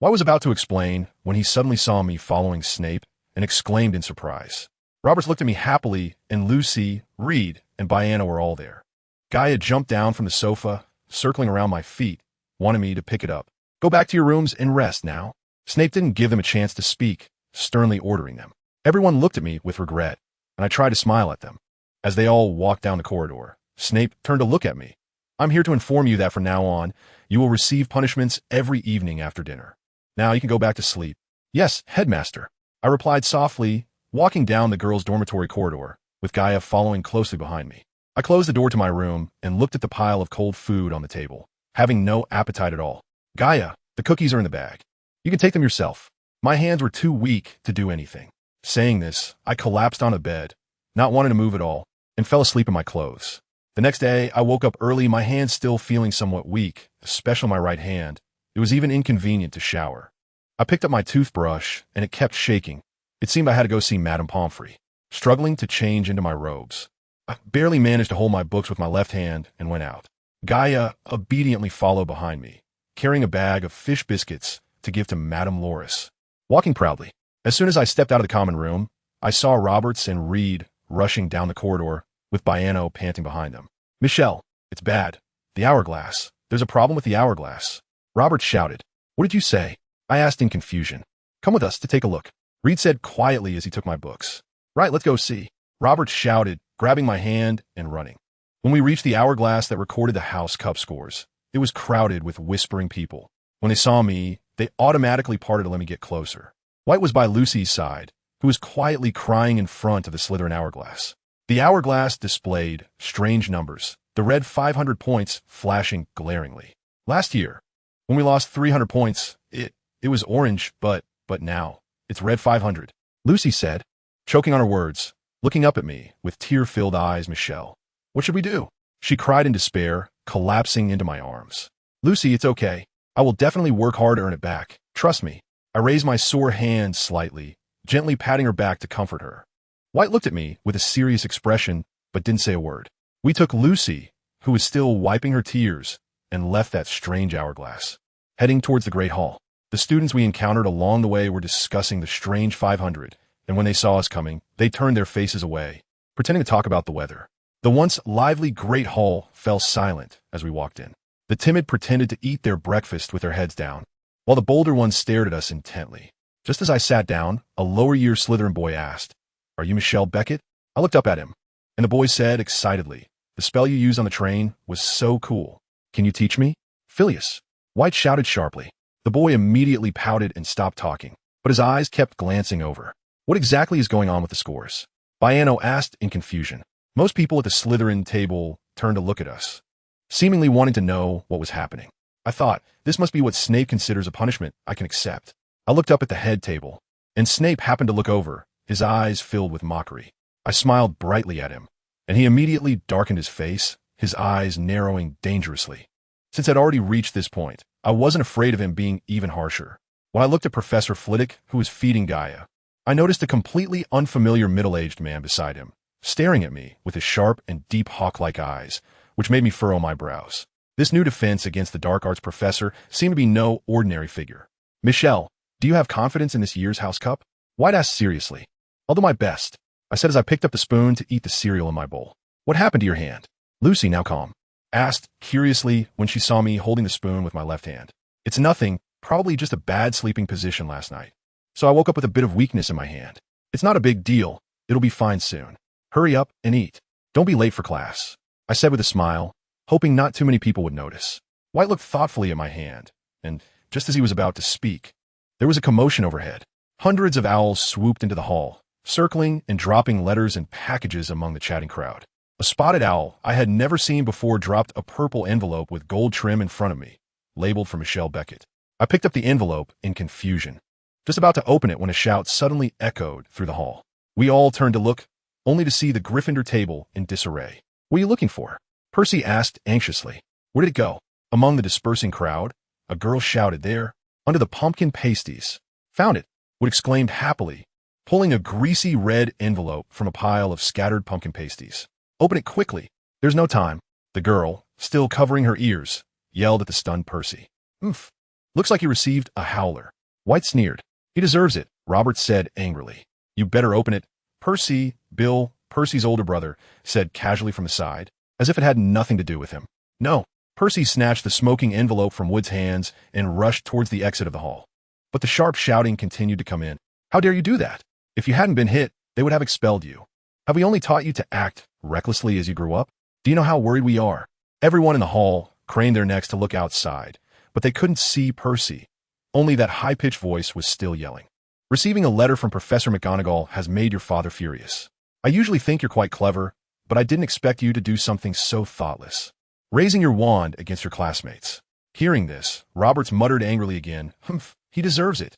I was about to explain when he suddenly saw me following Snape and exclaimed in surprise. Roberts looked at me happily, and Lucy, Reed, and Biana were all there. Gaia jumped down from the sofa, circling around my feet, wanted me to pick it up. "Go back to your rooms and rest now." Snape didn't give them a chance to speak, sternly ordering them. Everyone looked at me with regret, and I tried to smile at them. As they all walked down the corridor, Snape turned to look at me. "I'm here to inform you that from now on, you will receive punishments every evening after dinner. Now you can go back to sleep." "Yes, Headmaster," I replied softly, walking down the girls' dormitory corridor, with Gaia following closely behind me. I closed the door to my room and looked at the pile of cold food on the table, having no appetite at all. "Gaia, the cookies are in the bag. You can take them yourself." My hands were too weak to do anything. Saying this, I collapsed on a bed, not wanting to move at all, and fell asleep in my clothes. The next day, I woke up early, my hands still feeling somewhat weak, especially my right hand. It was even inconvenient to shower. I picked up my toothbrush, and it kept shaking. It seemed I had to go see Madame Pomfrey, struggling to change into my robes. I barely managed to hold my books with my left hand and went out. Gaia obediently followed behind me, carrying a bag of fish biscuits to give to Madame Loris. Walking proudly. As soon as I stepped out of the common room, I saw Roberts and Reed rushing down the corridor, with Biano panting behind them. "Michelle, it's bad. The hourglass. There's a problem with the hourglass." Roberts shouted. "What did you say?" I asked in confusion. "Come with us to take a look," Reed said quietly as he took my books. "Right, let's go see." Roberts shouted, grabbing my hand and running. When we reached the hourglass that recorded the house cup scores, it was crowded with whispering people. When they saw me, they automatically parted to let me get closer. White was by Lucy's side, who was quietly crying in front of the Slytherin hourglass. The hourglass displayed strange numbers, the red 500 points flashing glaringly. Last year, when we lost 300 points, it was orange, but now, it's red 500. Lucy said, choking on her words, looking up at me with tear-filled eyes. "Michelle, what should we do?" She cried in despair, collapsing into my arms. "Lucy, it's okay. I will definitely work hard to earn it back. Trust me." I raised my sore hand slightly, gently patting her back to comfort her. White looked at me with a serious expression, but didn't say a word. We took Lucy, who was still wiping her tears, and left that strange hourglass, heading towards the Great Hall. The students we encountered along the way were discussing the strange 500, and when they saw us coming, they turned their faces away, pretending to talk about the weather. The once lively Great Hall fell silent as we walked in. The timid pretended to eat their breakfast with their heads down, while the bolder ones stared at us intently. Just as I sat down, a lower-year Slytherin boy asked, "Are you Michelle Beckett?" I looked up at him, and the boy said excitedly, "The spell you used on the train was so cool. Can you teach me?" "Phileas," White shouted sharply. The boy immediately pouted and stopped talking, but his eyes kept glancing over. "What exactly is going on with the scores?" Biano asked in confusion. Most people at the Slytherin table turned to look at us, seemingly wanting to know what was happening. I thought, this must be what Snape considers a punishment I can accept. I looked up at the head table, and Snape happened to look over, his eyes filled with mockery. I smiled brightly at him, and he immediately darkened his face, his eyes narrowing dangerously. Since I'd already reached this point, I wasn't afraid of him being even harsher. When I looked at Professor Flitwick, who was feeding Gaia, I noticed a completely unfamiliar middle-aged man beside him, staring at me with his sharp and deep hawk-like eyes, which made me furrow my brows. This new defense against the dark arts professor seemed to be no ordinary figure. "Michelle, do you have confidence in this year's House Cup?" White asked seriously. "I'll do my best," I said as I picked up the spoon to eat the cereal in my bowl. "What happened to your hand?" Lucy, now calm, asked curiously when she saw me holding the spoon with my left hand. "It's nothing, probably just a bad sleeping position last night. So I woke up with a bit of weakness in my hand. It's not a big deal. It'll be fine soon. Hurry up and eat. Don't be late for class," I said with a smile, hoping not too many people would notice. White looked thoughtfully at my hand, and just as he was about to speak, there was a commotion overhead. Hundreds of owls swooped into the hall, circling and dropping letters and packages among the chatting crowd. A spotted owl I had never seen before dropped a purple envelope with gold trim in front of me, labeled for Michelle Beckett. I picked up the envelope in confusion, just about to open it when a shout suddenly echoed through the hall. We all turned to look, only to see the Gryffindor table in disarray. "What are you looking for?" Percy asked anxiously. "Where did it go?" Among the dispersing crowd, a girl shouted, "There, under the pumpkin pasties." "Found it," Wood exclaimed happily, pulling a greasy red envelope from a pile of scattered pumpkin pasties. "Open it quickly." "There's no time," the girl, still covering her ears, yelled at the stunned Percy. "Oomph. Looks like he received a howler." White sneered. "He deserves it," Robert said angrily. "You better open it." Percy, Bill, Percy's older brother, said casually from the side, as if it had nothing to do with him. "No." Percy snatched the smoking envelope from Wood's hands and rushed towards the exit of the hall. But the sharp shouting continued to come in. "How dare you do that? If you hadn't been hit, they would have expelled you. Have we only taught you to act recklessly as you grew up? Do you know how worried we are?" Everyone in the hall craned their necks to look outside, but they couldn't see Percy. Only that high-pitched voice was still yelling. "Receiving a letter from Professor McGonagall has made your father furious. I usually think you're quite clever, but I didn't expect you to do something so thoughtless. Raising your wand against your classmates." Hearing this, Roberts muttered angrily again, "Humph, he deserves it."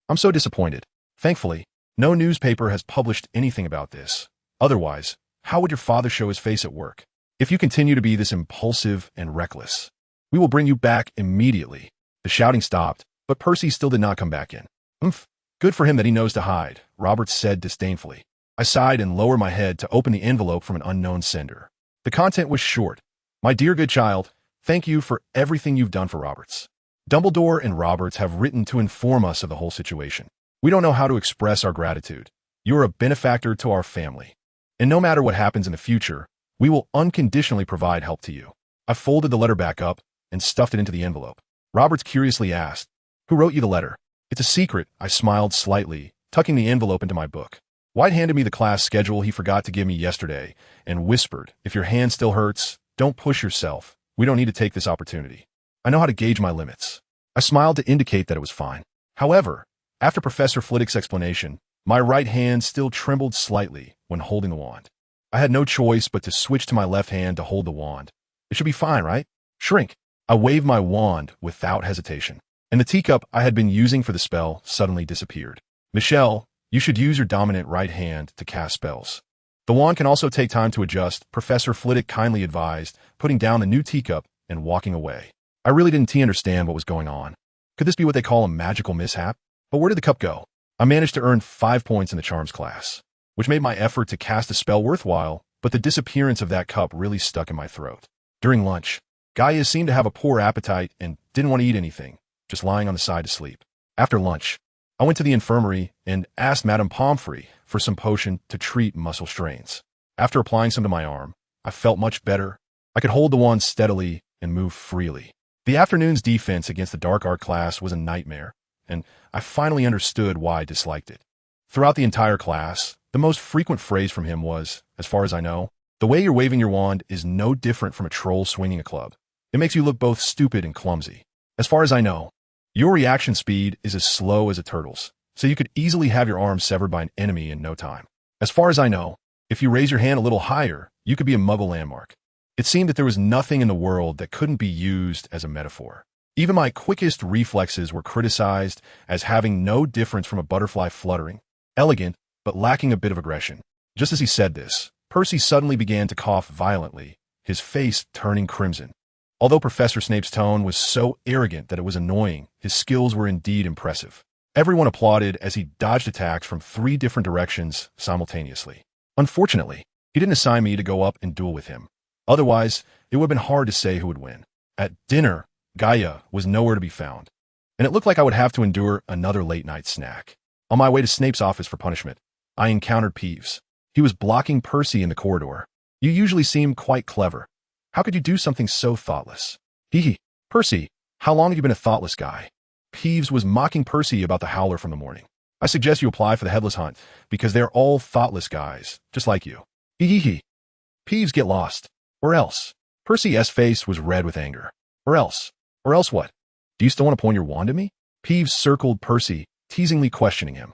"I'm so disappointed. Thankfully, no newspaper has published anything about this. Otherwise, how would your father show his face at work? If you continue to be this impulsive and reckless, we will bring you back immediately." The shouting stopped, but Percy still did not come back in. "Humph, good for him that he knows to hide," Roberts said disdainfully. I sighed and lowered my head to open the envelope from an unknown sender. The content was short. "My dear good child, thank you for everything you've done for Roberts. Dumbledore and Roberts have written to inform us of the whole situation. We don't know how to express our gratitude. You are a benefactor to our family. And no matter what happens in the future, we will unconditionally provide help to you." I folded the letter back up and stuffed it into the envelope. Roberts curiously asked, "Who wrote you the letter?" "It's a secret," I smiled slightly, tucking the envelope into my book. White handed me the class schedule he forgot to give me yesterday and whispered, "If your hand still hurts, don't push yourself. We don't need to take this opportunity. I know how to gauge my limits." I smiled to indicate that it was fine. However, after Professor Flitwick's explanation, my right hand still trembled slightly when holding the wand. I had no choice but to switch to my left hand to hold the wand. "It should be fine, right?" "Shrink." I waved my wand without hesitation, and the teacup I had been using for the spell suddenly disappeared. "Michelle, you should use your dominant right hand to cast spells. The wand can also take time to adjust," Professor Flitwick kindly advised, putting down the new teacup and walking away. I really didn't understand what was going on. Could this be what they call a magical mishap? But where did the cup go? I managed to earn 5 points in the charms class, which made my effort to cast a spell worthwhile, but the disappearance of that cup really stuck in my throat. During lunch, Gaia seemed to have a poor appetite and didn't want to eat anything, just lying on the side to sleep. After lunch, I went to the infirmary and asked Madame Pomfrey for some potion to treat muscle strains. After applying some to my arm, I felt much better. I could hold the wand steadily and move freely. The afternoon's defense against the dark art class was a nightmare, and I finally understood why I disliked it. Throughout the entire class, the most frequent phrase from him was, as far as I know, "The way you're waving your wand is no different from a troll swinging a club. It makes you look both stupid and clumsy. As far as I know, your reaction speed is as slow as a turtle's, so you could easily have your arm severed by an enemy in no time. As far as I know, if you raise your hand a little higher, you could be a Muggle landmark." It seemed that there was nothing in the world that couldn't be used as a metaphor. Even my quickest reflexes were criticized as having no difference from a butterfly fluttering, elegant, but lacking a bit of aggression. Just as he said this, Percy suddenly began to cough violently, his face turning crimson. Although Professor Snape's tone was so arrogant that it was annoying, his skills were indeed impressive. Everyone applauded as he dodged attacks from 3 different directions simultaneously. Unfortunately, he didn't assign me to go up and duel with him. Otherwise, it would have been hard to say who would win. At dinner, Gaia was nowhere to be found, and it looked like I would have to endure another late-night snack. On my way to Snape's office for punishment, I encountered Peeves. He was blocking Percy in the corridor. You usually seem quite clever. How could you do something so thoughtless? Hee. Percy, how long have you been a thoughtless guy? Peeves was mocking Percy about the howler from the morning. I suggest you apply for the headless hunt, because they're all thoughtless guys, just like you. Hee. Peeves, get lost. Or else. Percy's face was red with anger. Or else. Or else what? Do you still want to point your wand at me? Peeves circled Percy, teasingly questioning him.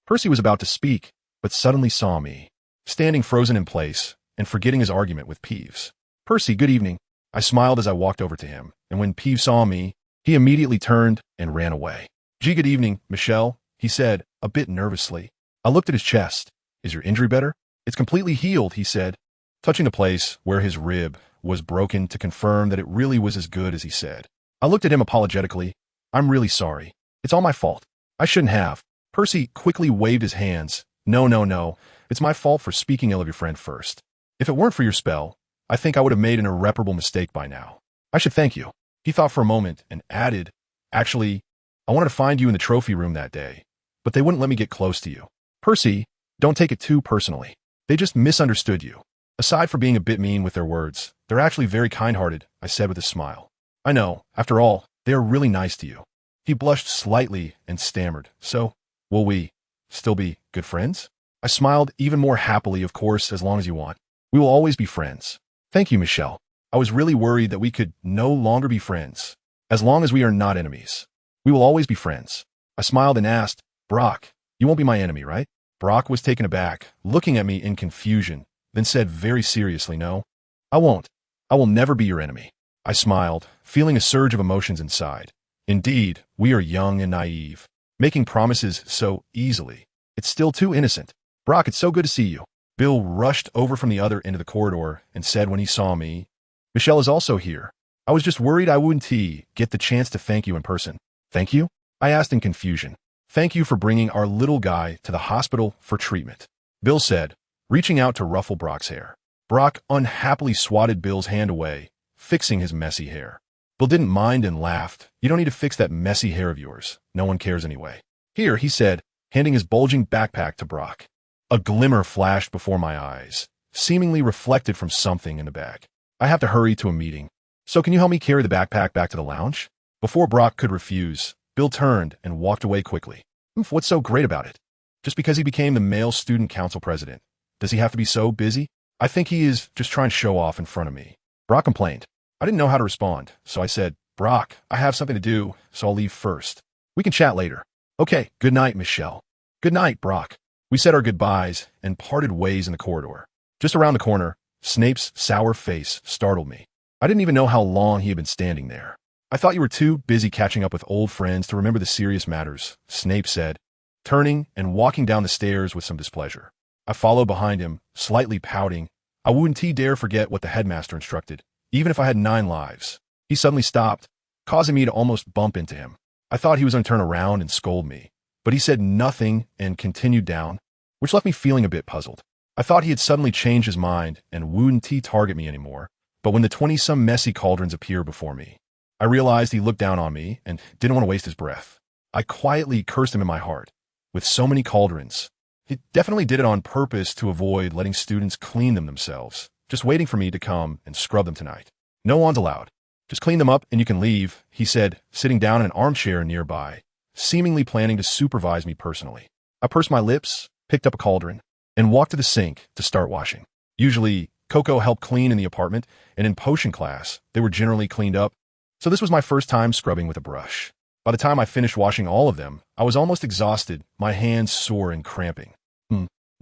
Percy was about to speak, but suddenly saw me, standing frozen in place and forgetting his argument with Peeves. Percy, good evening. I smiled as I walked over to him, and when Peeves saw me, he immediately turned and ran away. Gee, good evening, Michelle, he said, a bit nervously. I looked at his chest. Is your injury better? It's completely healed, he said, touching the place where his rib was broken to confirm that it really was as good as he said. I looked at him apologetically. I'm really sorry. It's all my fault. I shouldn't have. Percy quickly waved his hands. No. It's my fault for speaking ill of your friend first. If it weren't for your spell, I think I would have made an irreparable mistake by now. I should thank you. He thought for a moment and added, actually, I wanted to find you in the trophy room that day, but they wouldn't let me get close to you. Percy, don't take it too personally. They just misunderstood you. Aside from being a bit mean with their words, they're actually very kind-hearted, I said with a smile. I know, after all, they are really nice to you. He blushed slightly and stammered. So, will we still be good friends? I smiled even more happily, of course, as long as you want. We will always be friends. Thank you, Michelle. I was really worried that we could no longer be friends. As long as we are not enemies. We will always be friends. I smiled and asked, Brock, you won't be my enemy, right? Brock was taken aback, looking at me in confusion, then said very seriously, no, I won't. I will never be your enemy. I smiled, feeling a surge of emotions inside. Indeed, we are young and naive, making promises so easily. It's still too innocent. Brock, it's so good to see you. Bill rushed over from the other end of the corridor and said when he saw me, Michelle is also here. I was just worried I wouldn't get the chance to thank you in person. Thank you? I asked in confusion. Thank you for bringing our little guy to the hospital for treatment, Bill said, reaching out to ruffle Brock's hair. Brock unhappily swatted Bill's hand away, fixing his messy hair. Bill didn't mind and laughed. You don't need to fix that messy hair of yours. No one cares anyway. Here, he said, handing his bulging backpack to Brock. A glimmer flashed before my eyes, seemingly reflected from something in the bag. I have to hurry to a meeting. So can you help me carry the backpack back to the lounge? Before Brock could refuse, Bill turned and walked away quickly. What's so great about it? Just because he became the male student council president, does he have to be so busy? I think he is just trying to show off in front of me. Brock complained. I didn't know how to respond, so I said, Brock, I have something to do, so I'll leave first. We can chat later. Okay, good night, Michelle. Good night, Brock. We said our goodbyes and parted ways in the corridor. Just around the corner, Snape's sour face startled me. I didn't even know how long he had been standing there. I thought you were too busy catching up with old friends to remember the serious matters, Snape said, turning and walking down the stairs with some displeasure. I followed behind him, slightly pouting. I wouldn't dare forget what the headmaster instructed, even if I had 9 lives. He suddenly stopped, causing me to almost bump into him. I thought he was going to turn around and scold me, but he said nothing and continued down, which left me feeling a bit puzzled. I thought he had suddenly changed his mind and wouldn't target me anymore, but when the 20-some messy cauldrons appeared before me, I realized he looked down on me and didn't want to waste his breath. I quietly cursed him in my heart. With so many cauldrons, he definitely did it on purpose to avoid letting students clean them themselves, just waiting for me to come and scrub them tonight. No wands allowed. Just clean them up and you can leave, he said, sitting down in an armchair nearby, seemingly planning to supervise me personally. I pursed my lips, picked up a cauldron, and walked to the sink to start washing. Usually, Coco helped clean in the apartment, and in potion class, they were generally cleaned up, so this was my first time scrubbing with a brush. By the time I finished washing all of them, I was almost exhausted, my hands sore and cramping.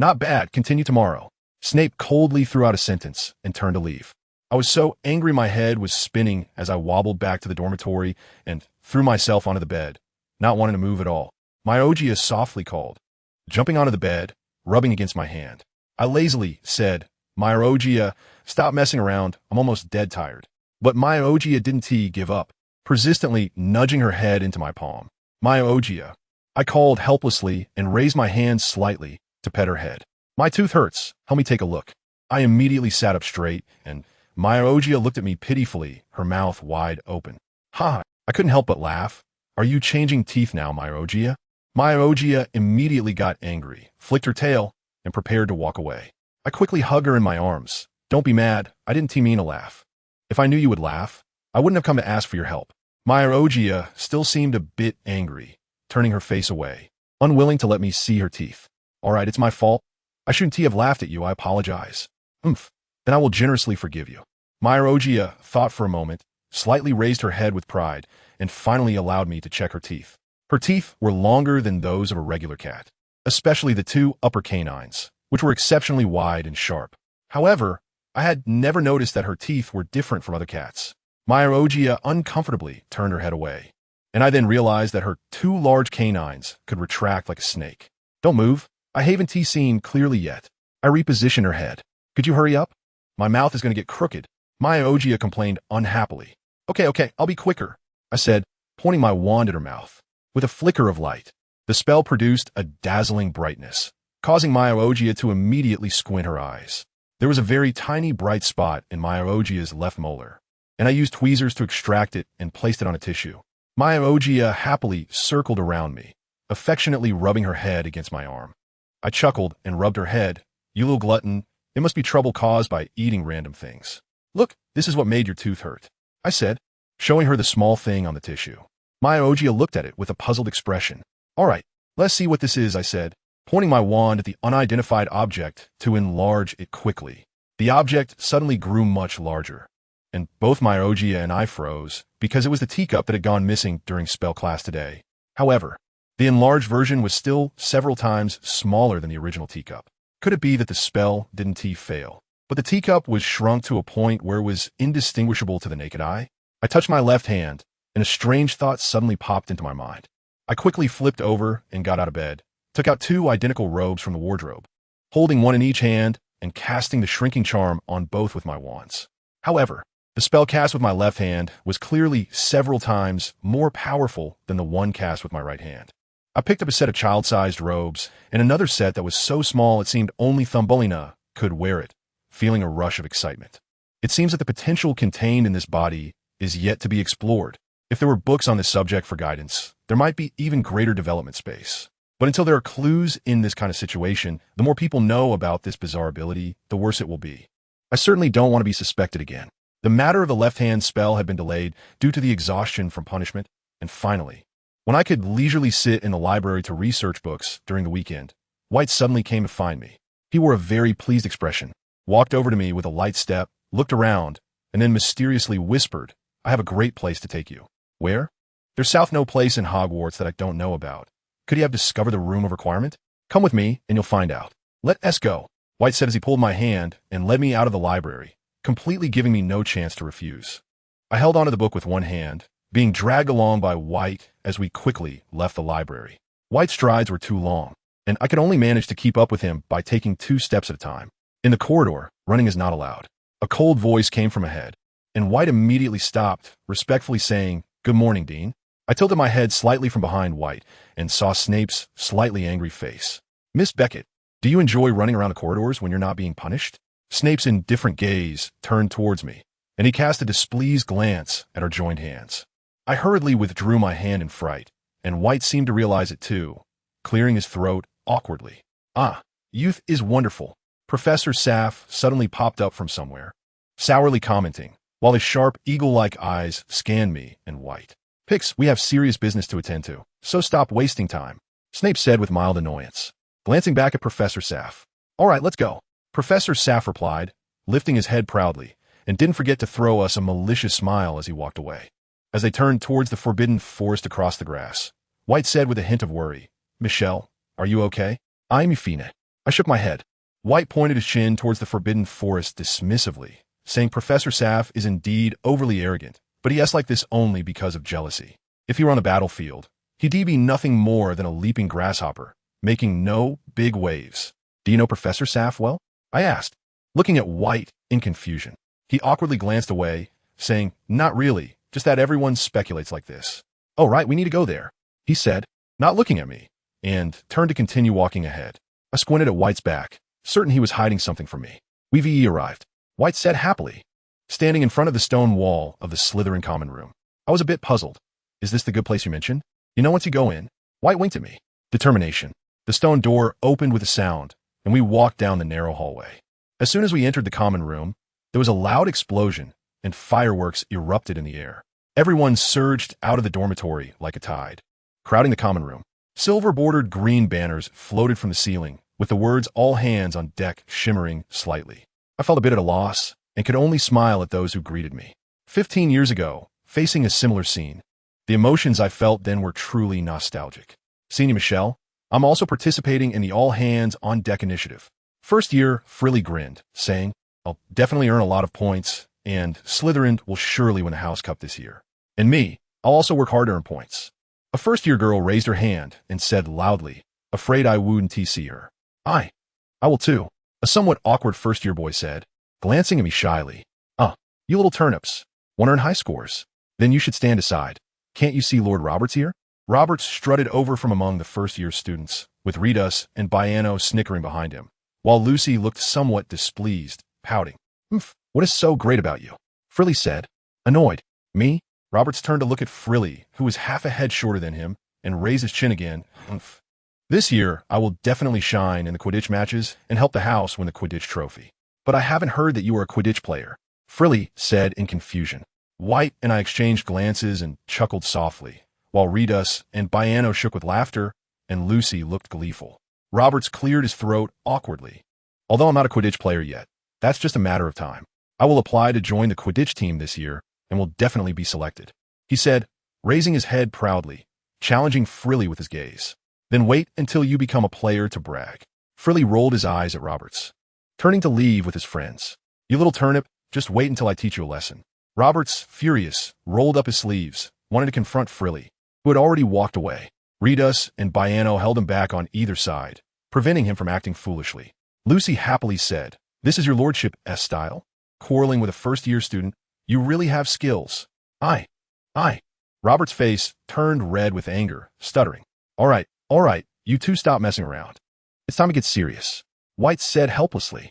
Not bad, continue tomorrow. Snape coldly threw out a sentence and turned to leave. I was so angry my head was spinning as I wobbled back to the dormitory and threw myself onto the bed, not wanting to move at all. Myojia softly called, jumping onto the bed, rubbing against my hand. I lazily said, Myojia, stop messing around, I'm almost dead tired. But Myojia didn't give up, persistently nudging her head into my palm. Myojia. I called helplessly and raised my hand slightly to pet her head. My tooth hurts, help me take a look. I immediately sat up straight, and Myojia looked at me pitifully, her mouth wide open. Ha! I couldn't help but laugh. Are you changing teeth now, Myojia? Myojia immediately got angry, flicked her tail, and prepared to walk away. I quickly hugged her in my arms. Don't be mad, I didn't mean to laugh. If I knew you would laugh, I wouldn't have come to ask for your help. Myojia still seemed a bit angry, turning her face away, unwilling to let me see her teeth. All right, it's my fault. I shouldn't have laughed at you, I apologize. Then I will generously forgive you. Myojia thought for a moment, slightly raised her head with pride, and finally allowed me to check her teeth. Her teeth were longer than those of a regular cat, especially the two upper canines, which were exceptionally wide and sharp. However, I had never noticed that her teeth were different from other cats. Myojia uncomfortably turned her head away, and I then realized that her two large canines could retract like a snake. Don't move, I haven't seen clearly yet. I repositioned her head. Could you hurry up? My mouth is going to get crooked. Myojia complained unhappily. Okay, I'll be quicker, I said, pointing my wand at her mouth. With a flicker of light, the spell produced a dazzling brightness, causing Myojia to immediately squint her eyes. There was a very tiny bright spot in Myojia's left molar, and I used tweezers to extract it and placed it on a tissue. Myojia happily circled around me, affectionately rubbing her head against my arm. I chuckled and rubbed her head. You little glutton, it must be trouble caused by eating random things. Look, this is what made your tooth hurt, I said, showing her the small thing on the tissue. Myojia looked at it with a puzzled expression. All right, let's see what this is, I said, pointing my wand at the unidentified object to enlarge it quickly. The object suddenly grew much larger, and both Myojia and I froze because it was the teacup that had gone missing during spell class today. However, the enlarged version was still several times smaller than the original teacup. Could it be that the spell didn't fail? But the teacup was shrunk to a point where it was indistinguishable to the naked eye. I touched my left hand, and a strange thought suddenly popped into my mind. I quickly flipped over and got out of bed, took out two identical robes from the wardrobe, holding one in each hand and casting the shrinking charm on both with my wands. However, the spell cast with my left hand was clearly several times more powerful than the one cast with my right hand. I picked up a set of child-sized robes and another set that was so small it seemed only Thumbelina could wear it, feeling a rush of excitement. It seems that the potential contained in this body is yet to be explored. If there were books on this subject for guidance, there might be even greater development space. But until there are clues in this kind of situation, the more people know about this bizarre ability, the worse it will be. I certainly don't want to be suspected again. The matter of the left-hand spell had been delayed due to the exhaustion from punishment, and finally, when I could leisurely sit in the library to research books during the weekend, White suddenly came to find me. He wore a very pleased expression, walked over to me with a light step, looked around, and then mysteriously whispered, I have a great place to take you. Where? There's no place in Hogwarts that I don't know about. Could he have discovered the room of requirement? Come with me, and you'll find out. Let us go, White said as he pulled my hand and led me out of the library, completely giving me no chance to refuse. I held onto the book with one hand, being dragged along by White as we quickly left the library. White's strides were too long, and I could only manage to keep up with him by taking 2 steps at a time. In the corridor, running is not allowed. A cold voice came from ahead, and White immediately stopped, respectfully saying, Good morning, Dean. I tilted my head slightly from behind White and saw Snape's slightly angry face. Miss Beckett, do you enjoy running around the corridors when you're not being punished? Snape's indifferent gaze turned towards me, and he cast a displeased glance at our joined hands. I hurriedly withdrew my hand in fright, and White seemed to realize it too, clearing his throat awkwardly. Ah, youth is wonderful. Professor Saff suddenly popped up from somewhere, sourly commenting, while his sharp, eagle-like eyes scanned me and White. Pix, we have serious business to attend to, so stop wasting time, Snape said with mild annoyance, glancing back at Professor Saff. All right, let's go. Professor Saff replied, lifting his head proudly, and didn't forget to throw us a malicious smile as he walked away. As they turned towards the forbidden forest across the grass, White said with a hint of worry, Michelle, are you okay? I'm Euphina. I shook my head. White pointed his chin towards the forbidden forest dismissively, saying Professor Saf is indeed overly arrogant, but he acts like this only because of jealousy. If he were on the battlefield, he'd be nothing more than a leaping grasshopper, making no big waves. Do you know Professor Saf well? I asked, looking at White in confusion. He awkwardly glanced away, saying, not really, just that everyone speculates like this. Oh, right, we need to go there, he said, not looking at me, and turned to continue walking ahead. I squinted at White's back, certain he was hiding something from me. We've arrived, White said happily, standing in front of the stone wall of the Slytherin common room. I was a bit puzzled. Is this the good place you mentioned? You know, once you go in, White winked at me. Determination. The stone door opened with a sound, and we walked down the narrow hallway. As soon as we entered the common room, there was a loud explosion, and fireworks erupted in the air. Everyone surged out of the dormitory like a tide, crowding the common room. Silver-bordered green banners floated from the ceiling, with the words "All hands on deck" shimmering slightly. I felt a bit at a loss, and could only smile at those who greeted me. 15 years ago, facing a similar scene, the emotions I felt then were truly nostalgic. Senior Michelle, I'm also participating in the All Hands on Deck initiative. First year, Frilly grinned, saying, I'll definitely earn a lot of points, and Slytherin will surely win the House Cup this year. And me, I'll also work hard to earn points. A first-year girl raised her hand and said loudly, afraid I wouldn't see her. I will too, a somewhat awkward first-year boy said, glancing at me shyly. You little turnips. Want to earn high scores? Then you should stand aside. Can't you see Lord Roberts here? Roberts strutted over from among the first-year students, with Ritas and Biano snickering behind him, while Lucy looked somewhat displeased, pouting. What is so great about you? Frilly said, annoyed. Me? Roberts turned to look at Frilly, who was half a head shorter than him, and raised his chin again. This year, I will definitely shine in the Quidditch matches and help the house win the Quidditch trophy. But I haven't heard that you are a Quidditch player, Frilly said in confusion. White and I exchanged glances and chuckled softly, while Ritas and Biano shook with laughter, and Lucy looked gleeful. Roberts cleared his throat awkwardly. Although I'm not a Quidditch player yet, that's just a matter of time. I will apply to join the Quidditch team this year, and will definitely be selected, he said, raising his head proudly, challenging Frilly with his gaze. Then wait until you become a player to brag. Frilly rolled his eyes at Roberts, turning to leave with his friends. You little turnip, just wait until I teach you a lesson. Roberts, furious, rolled up his sleeves, wanted to confront Frilly, who had already walked away. Ritas and Biano held him back on either side, preventing him from acting foolishly. Lucy happily said, this is your lordship's style? Quarreling with a first-year student? You really have skills. I. Robert's face turned red with anger, stuttering. All right, you two stop messing around. It's time to get serious, White said helplessly.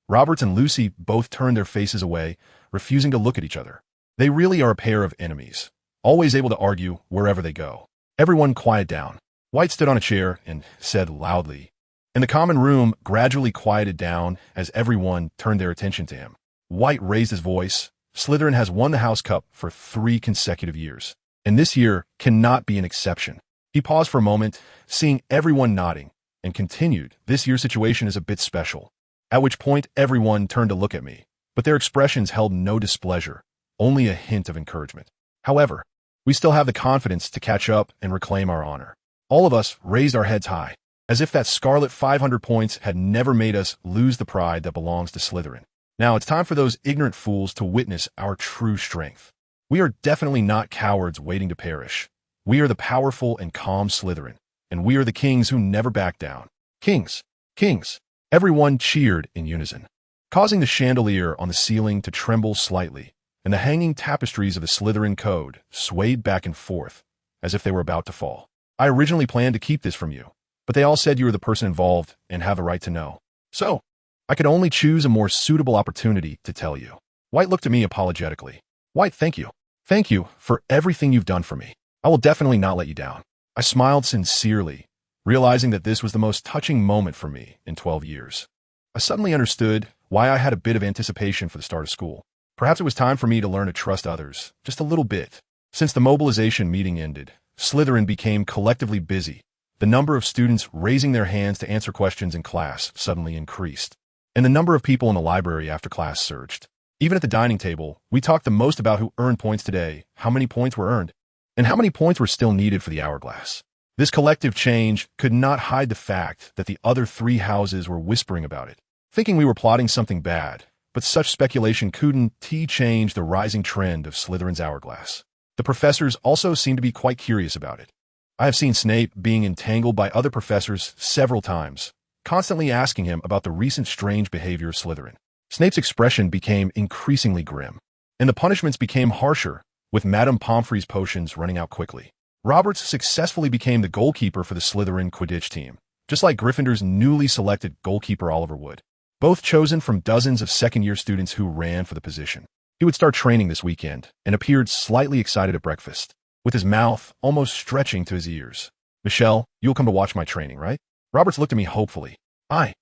Roberts and Lucy both turned their faces away, refusing to look at each other. They really are a pair of enemies, always able to argue wherever they go. Everyone quiet down. White stood on a chair and said loudly, and the common room gradually quieted down as everyone turned their attention to him. White raised his voice. Slytherin has won the House Cup for 3 consecutive years, and this year cannot be an exception. He paused for a moment, seeing everyone nodding, and continued, this year's situation is a bit special. At which point everyone turned to look at me, but their expressions held no displeasure, only a hint of encouragement. However, we still have the confidence to catch up and reclaim our honor. All of us raised our heads high, as if that scarlet 500 points had never made us lose the pride that belongs to Slytherin. Now it's time for those ignorant fools to witness our true strength. We are definitely not cowards waiting to perish. We are the powerful and calm Slytherin, and we are the kings who never back down. Kings! Kings! Everyone cheered in unison, causing the chandelier on the ceiling to tremble slightly, and the hanging tapestries of the Slytherin code swayed back and forth, as if they were about to fall. I originally planned to keep this from you, but they all said you were the person involved and have a right to know. So, I could only choose a more suitable opportunity to tell you. White looked at me apologetically. White, thank you. Thank you for everything you've done for me. I will definitely not let you down. I smiled sincerely, realizing that this was the most touching moment for me in 12 years. I suddenly understood why I had a bit of anticipation for the start of school. Perhaps it was time for me to learn to trust others, just a little bit. Since the mobilization meeting ended, Slytherin became collectively busy. The number of students raising their hands to answer questions in class suddenly increased, and the number of people in the library after class surged. Even at the dining table, we talked the most about who earned points today, how many points were earned, and how many points were still needed for the hourglass. This collective change could not hide the fact that the other 3 houses were whispering about it, thinking we were plotting something bad, but such speculation couldn't change the rising trend of Slytherin's hourglass. The professors also seemed to be quite curious about it. I have seen Snape being entangled by other professors several times, constantly asking him about the recent strange behavior of Slytherin. Snape's expression became increasingly grim, and the punishments became harsher, with Madame Pomfrey's potions running out quickly. Roberts successfully became the goalkeeper for the Slytherin Quidditch team, just like Gryffindor's newly selected goalkeeper Oliver Wood, both chosen from dozens of second-year students who ran for the position. He would start training this weekend and appeared slightly excited at breakfast, with his mouth almost stretching to his ears. "Michelle, you'll come to watch my training, right?" Roberts looked at me hopefully. "Aye."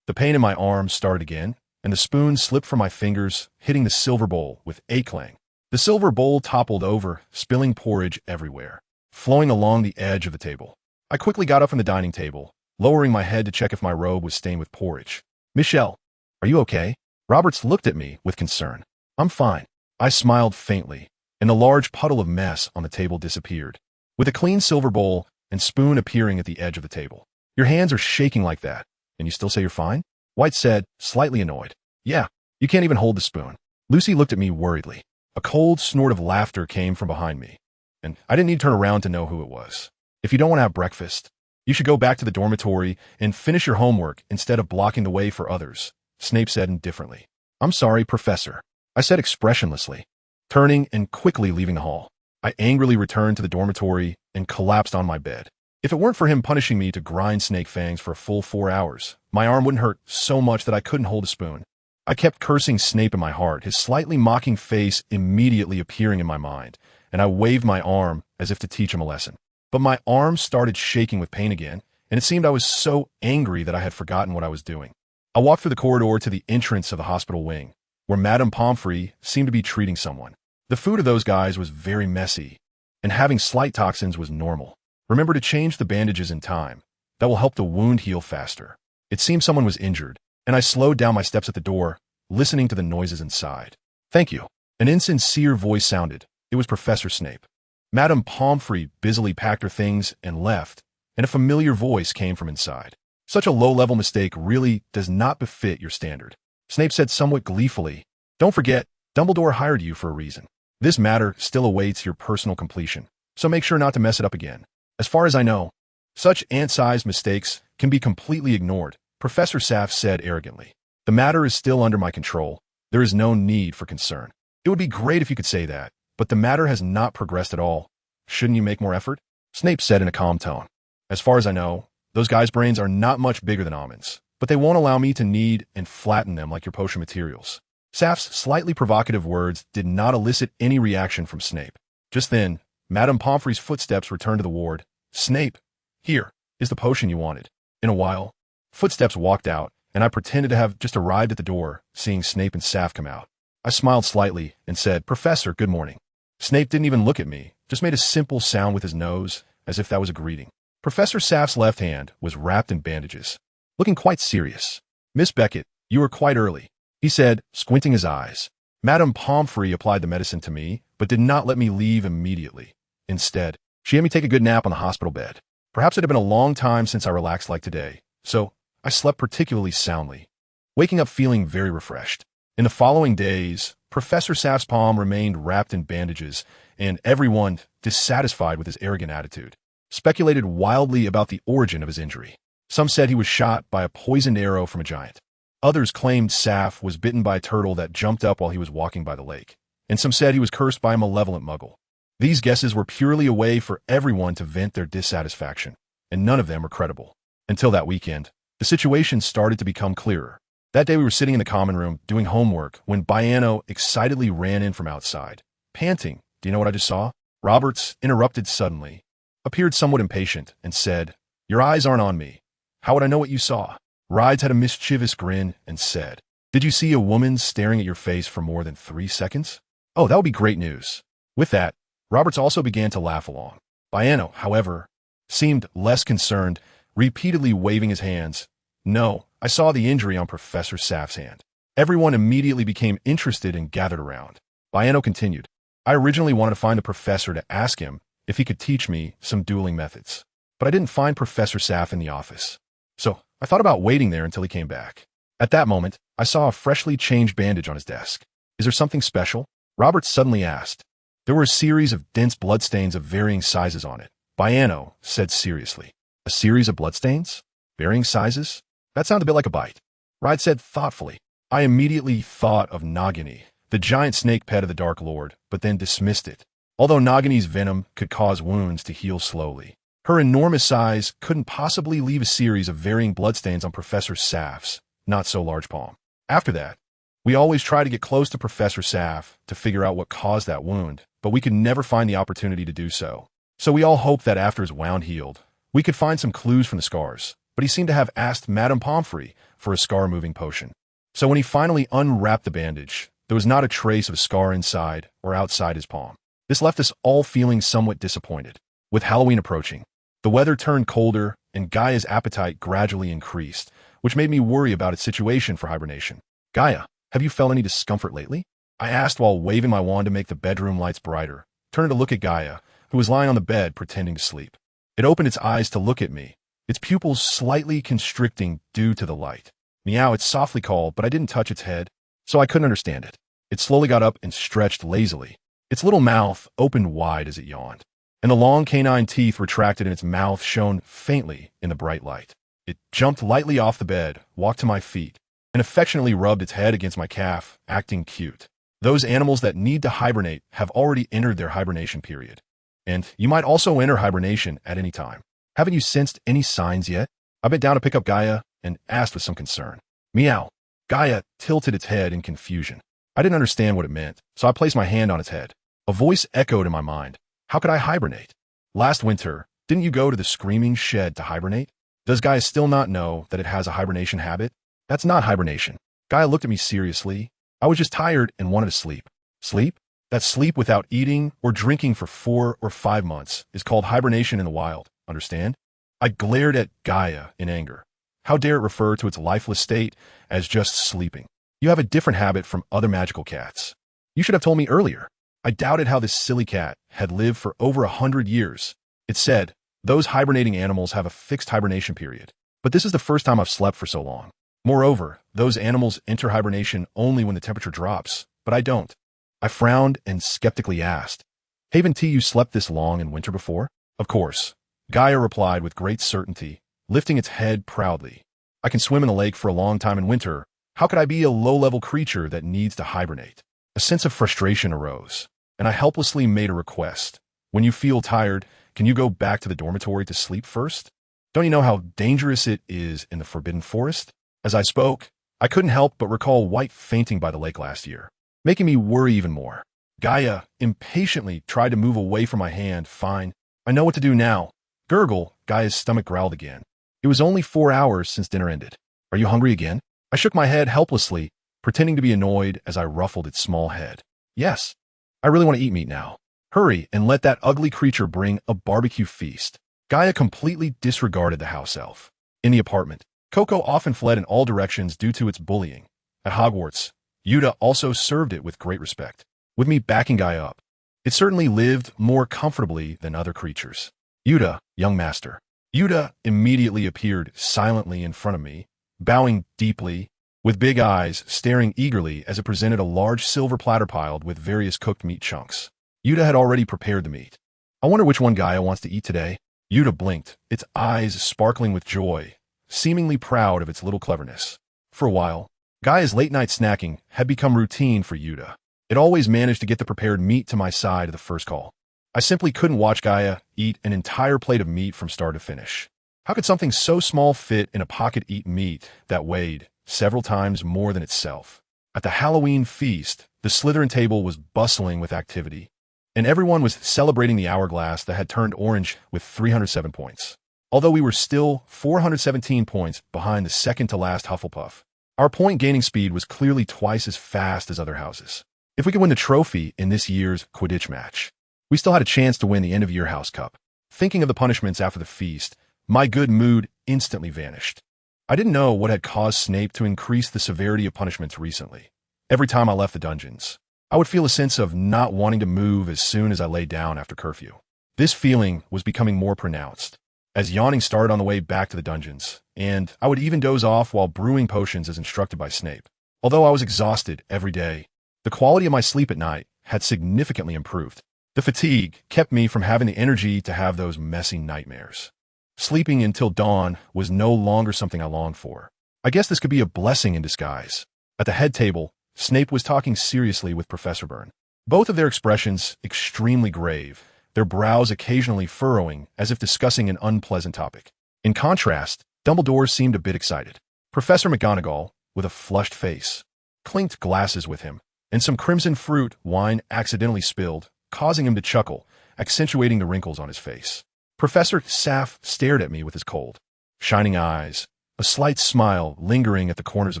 The pain in my arm started again, and the spoon slipped from my fingers, hitting the silver bowl with a clang. The silver bowl toppled over, spilling porridge everywhere, flowing along the edge of the table. I quickly got up from the dining table, lowering my head to check if my robe was stained with porridge. "Michelle, are you okay?" Roberts looked at me with concern. "I'm fine." I smiled faintly, and the large puddle of mess on the table disappeared, with a clean silver bowl and spoon appearing at the edge of the table. "Your hands are shaking like that, and you still say you're fine?" White said, slightly annoyed. "Yeah, you can't even hold the spoon." Lucy looked at me worriedly. A cold snort of laughter came from behind me, and I didn't need to turn around to know who it was. "If you don't want to have breakfast, you should go back to the dormitory and finish your homework instead of blocking the way for others," Snape said indifferently. "I'm sorry, Professor," I said expressionlessly, turning and quickly leaving the hall. I angrily returned to the dormitory and collapsed on my bed. If it weren't for him punishing me to grind snake fangs for a full 4 hours, my arm wouldn't hurt so much that I couldn't hold a spoon. I kept cursing Snape in my heart, his slightly mocking face immediately appearing in my mind, and I waved my arm as if to teach him a lesson. But my arm started shaking with pain again, and it seemed I was so angry that I had forgotten what I was doing. I walked through the corridor to the entrance of the hospital wing, where Madame Pomfrey seemed to be treating someone. The food of those guys was very messy, and having slight toxins was normal. Remember to change the bandages in time. That will help the wound heal faster. It seemed someone was injured, and I slowed down my steps at the door, listening to the noises inside. "Thank you." An insincere voice sounded. It was Professor Snape. Madame Pomfrey busily packed her things and left, and a familiar voice came from inside. "Such a low-level mistake really does not befit your standard," Snape said somewhat gleefully. "Don't forget, Dumbledore hired you for a reason. This matter still awaits your personal completion, so make sure not to mess it up again. As far as I know, such ant-sized mistakes can be completely ignored," Professor Saff said arrogantly. "The matter is still under my control. There is no need for concern." "It would be great if you could say that, but the matter has not progressed at all. Shouldn't you make more effort?" Snape said in a calm tone. "As far as I know, those guys' brains are not much bigger than almonds, but they won't allow me to knead and flatten them like your potion materials." Saff's slightly provocative words did not elicit any reaction from Snape. Just then, Madame Pomfrey's footsteps returned to the ward. "Snape, here is the potion you wanted." In a while, footsteps walked out, and I pretended to have just arrived at the door, seeing Snape and Saff come out. I smiled slightly and said, "Professor, good morning." Snape didn't even look at me, just made a simple sound with his nose, as if that was a greeting. Professor Saff's left hand was wrapped in bandages, looking quite serious. "Miss Beckett, you are quite early," he said, squinting his eyes. Madame Pomfrey applied the medicine to me, but did not let me leave immediately. Instead, she had me take a good nap on the hospital bed. Perhaps it had been a long time since I relaxed like today, so I slept particularly soundly, waking up feeling very refreshed. In the following days, Professor Saff's palm remained wrapped in bandages, and everyone, dissatisfied with his arrogant attitude, speculated wildly about the origin of his injury. Some said he was shot by a poisoned arrow from a giant. Others claimed Saff was bitten by a turtle that jumped up while he was walking by the lake, and some said he was cursed by a malevolent muggle. These guesses were purely a way for everyone to vent their dissatisfaction, and none of them were credible. Until that weekend, the situation started to become clearer. That day we were sitting in the common room doing homework when Biano excitedly ran in from outside, panting. "Do you know what I just saw?" Roberts interrupted suddenly, appeared somewhat impatient, and said, "Your eyes aren't on me. How would I know what you saw?" Rides had a mischievous grin and said, "Did you see a woman staring at your face for more than 3 seconds? Oh, that would be great news." With that, Roberts also began to laugh along. Biano, however, seemed less concerned, repeatedly waving his hands. "No, I saw the injury on Professor Saff's hand." Everyone immediately became interested and gathered around. Biano continued, "I originally wanted to find the professor to ask him if he could teach me some dueling methods, but I didn't find Professor Saff in the office. So I thought about waiting there until he came back. At that moment, I saw a freshly changed bandage on his desk. Is there something special? Robert suddenly asked. There were a series of dense bloodstains of varying sizes on it. Biano said seriously. A series of bloodstains? Varying sizes? That sounded a bit like a bite. Ride said thoughtfully. I immediately thought of Nagini, the giant snake pet of the Dark Lord, but then dismissed it. Although Nagini's venom could cause wounds to heal slowly, her enormous size couldn't possibly leave a series of varying bloodstains on Professor Saf's not-so-large palm. After that, we always tried to get close to Professor Saf to figure out what caused that wound, but we could never find the opportunity to do so. So we all hoped that after his wound healed, we could find some clues from the scars, but he seemed to have asked Madame Pomfrey for a scar-moving potion. So when he finally unwrapped the bandage, there was not a trace of a scar inside or outside his palm. This left us all feeling somewhat disappointed. With Halloween approaching, the weather turned colder and Gaia's appetite gradually increased, which made me worry about its situation for hibernation. Gaia, have you felt any discomfort lately? I asked while waving my wand to make the bedroom lights brighter, turning to look at Gaia, who was lying on the bed pretending to sleep. It opened its eyes to look at me, its pupils slightly constricting due to the light. Meow, it softly called, but I didn't touch its head, so I couldn't understand it. It slowly got up and stretched lazily. Its little mouth opened wide as it yawned, and the long canine teeth retracted in its mouth shone faintly in the bright light. It jumped lightly off the bed, walked to my feet, and affectionately rubbed its head against my calf, acting cute. Those animals that need to hibernate have already entered their hibernation period. And you might also enter hibernation at any time. Haven't you sensed any signs yet? I bent down to pick up Gaia and asked with some concern. Meow. Gaia tilted its head in confusion. I didn't understand what it meant, so I placed my hand on its head. A voice echoed in my mind. How could I hibernate? Last winter, didn't you go to the screaming shed to hibernate? Does Gaia still not know that it has a hibernation habit? That's not hibernation. Gaia looked at me seriously. I was just tired and wanted to sleep. Sleep? That sleep without eating or drinking for 4 or 5 months is called hibernation in the wild, understand? I glared at Gaia in anger. How dare it refer to its lifeless state as just sleeping? You have a different habit from other magical cats. You should have told me earlier. I doubted how this silly cat had lived for over 100 years. It said, those hibernating animals have a fixed hibernation period. But this is the first time I've slept for so long. Moreover, those animals enter hibernation only when the temperature drops, but I don't. I frowned and skeptically asked, haven't you slept this long in winter before? Of course. Gaia replied with great certainty, lifting its head proudly. I can swim in the lake for a long time in winter. How could I be a low-level creature that needs to hibernate? A sense of frustration arose, and I helplessly made a request. When you feel tired, can you go back to the dormitory to sleep first? Don't you know how dangerous it is in the Forbidden Forest? As I spoke, I couldn't help but recall White fainting by the lake last year, making me worry even more. Gaia impatiently tried to move away from my hand. Fine, I know what to do now. Gurgle, Gaia's stomach growled again. It was only 4 hours since dinner ended. Are you hungry again? I shook my head helplessly, pretending to be annoyed as I ruffled its small head. Yes, I really want to eat meat now. Hurry and let that ugly creature bring a barbecue feast. Gaia completely disregarded the house elf. In the apartment, Coco often fled in all directions due to its bullying. At Hogwarts, Yuta also served it with great respect, with me backing Gaia up. It certainly lived more comfortably than other creatures. Yuta, young master. Yuta immediately appeared silently in front of me, bowing deeply, with big eyes staring eagerly as it presented a large silver platter piled with various cooked meat chunks. Yuta had already prepared the meat. I wonder which one Gaia wants to eat today. Yuta blinked, its eyes sparkling with joy, seemingly proud of its little cleverness. For a while, Gaia's late-night snacking had become routine for Yuta. It always managed to get the prepared meat to my side at the first call. I simply couldn't watch Gaia eat an entire plate of meat from start to finish. How could something so small fit in a pocket-eaten meat that weighed several times more than itself? At the Halloween feast, the Slytherin table was bustling with activity, and everyone was celebrating the hourglass that had turned orange with 307 points. Although we were still 417 points behind the second-to-last Hufflepuff, our point-gaining speed was clearly twice as fast as other houses. If we could win the trophy in this year's Quidditch match, we still had a chance to win the end-of-year House Cup. Thinking of the punishments after the feast, my good mood instantly vanished. I didn't know what had caused Snape to increase the severity of punishments recently. Every time I left the dungeons, I would feel a sense of not wanting to move as soon as I lay down after curfew. This feeling was becoming more pronounced, as yawning started on the way back to the dungeons, and I would even doze off while brewing potions as instructed by Snape. Although I was exhausted every day, the quality of my sleep at night had significantly improved. The fatigue kept me from having the energy to have those messy nightmares. Sleeping until dawn was no longer something I longed for. I guess this could be a blessing in disguise. At the head table, Snape was talking seriously with Professor Byrne. Both of their expressions extremely grave, their brows occasionally furrowing as if discussing an unpleasant topic. In contrast, Dumbledore seemed a bit excited. Professor McGonagall, with a flushed face, clinked glasses with him, and some crimson fruit wine accidentally spilled, causing him to chuckle, accentuating the wrinkles on his face. Professor Saff stared at me with his cold, shining eyes, a slight smile lingering at the corners of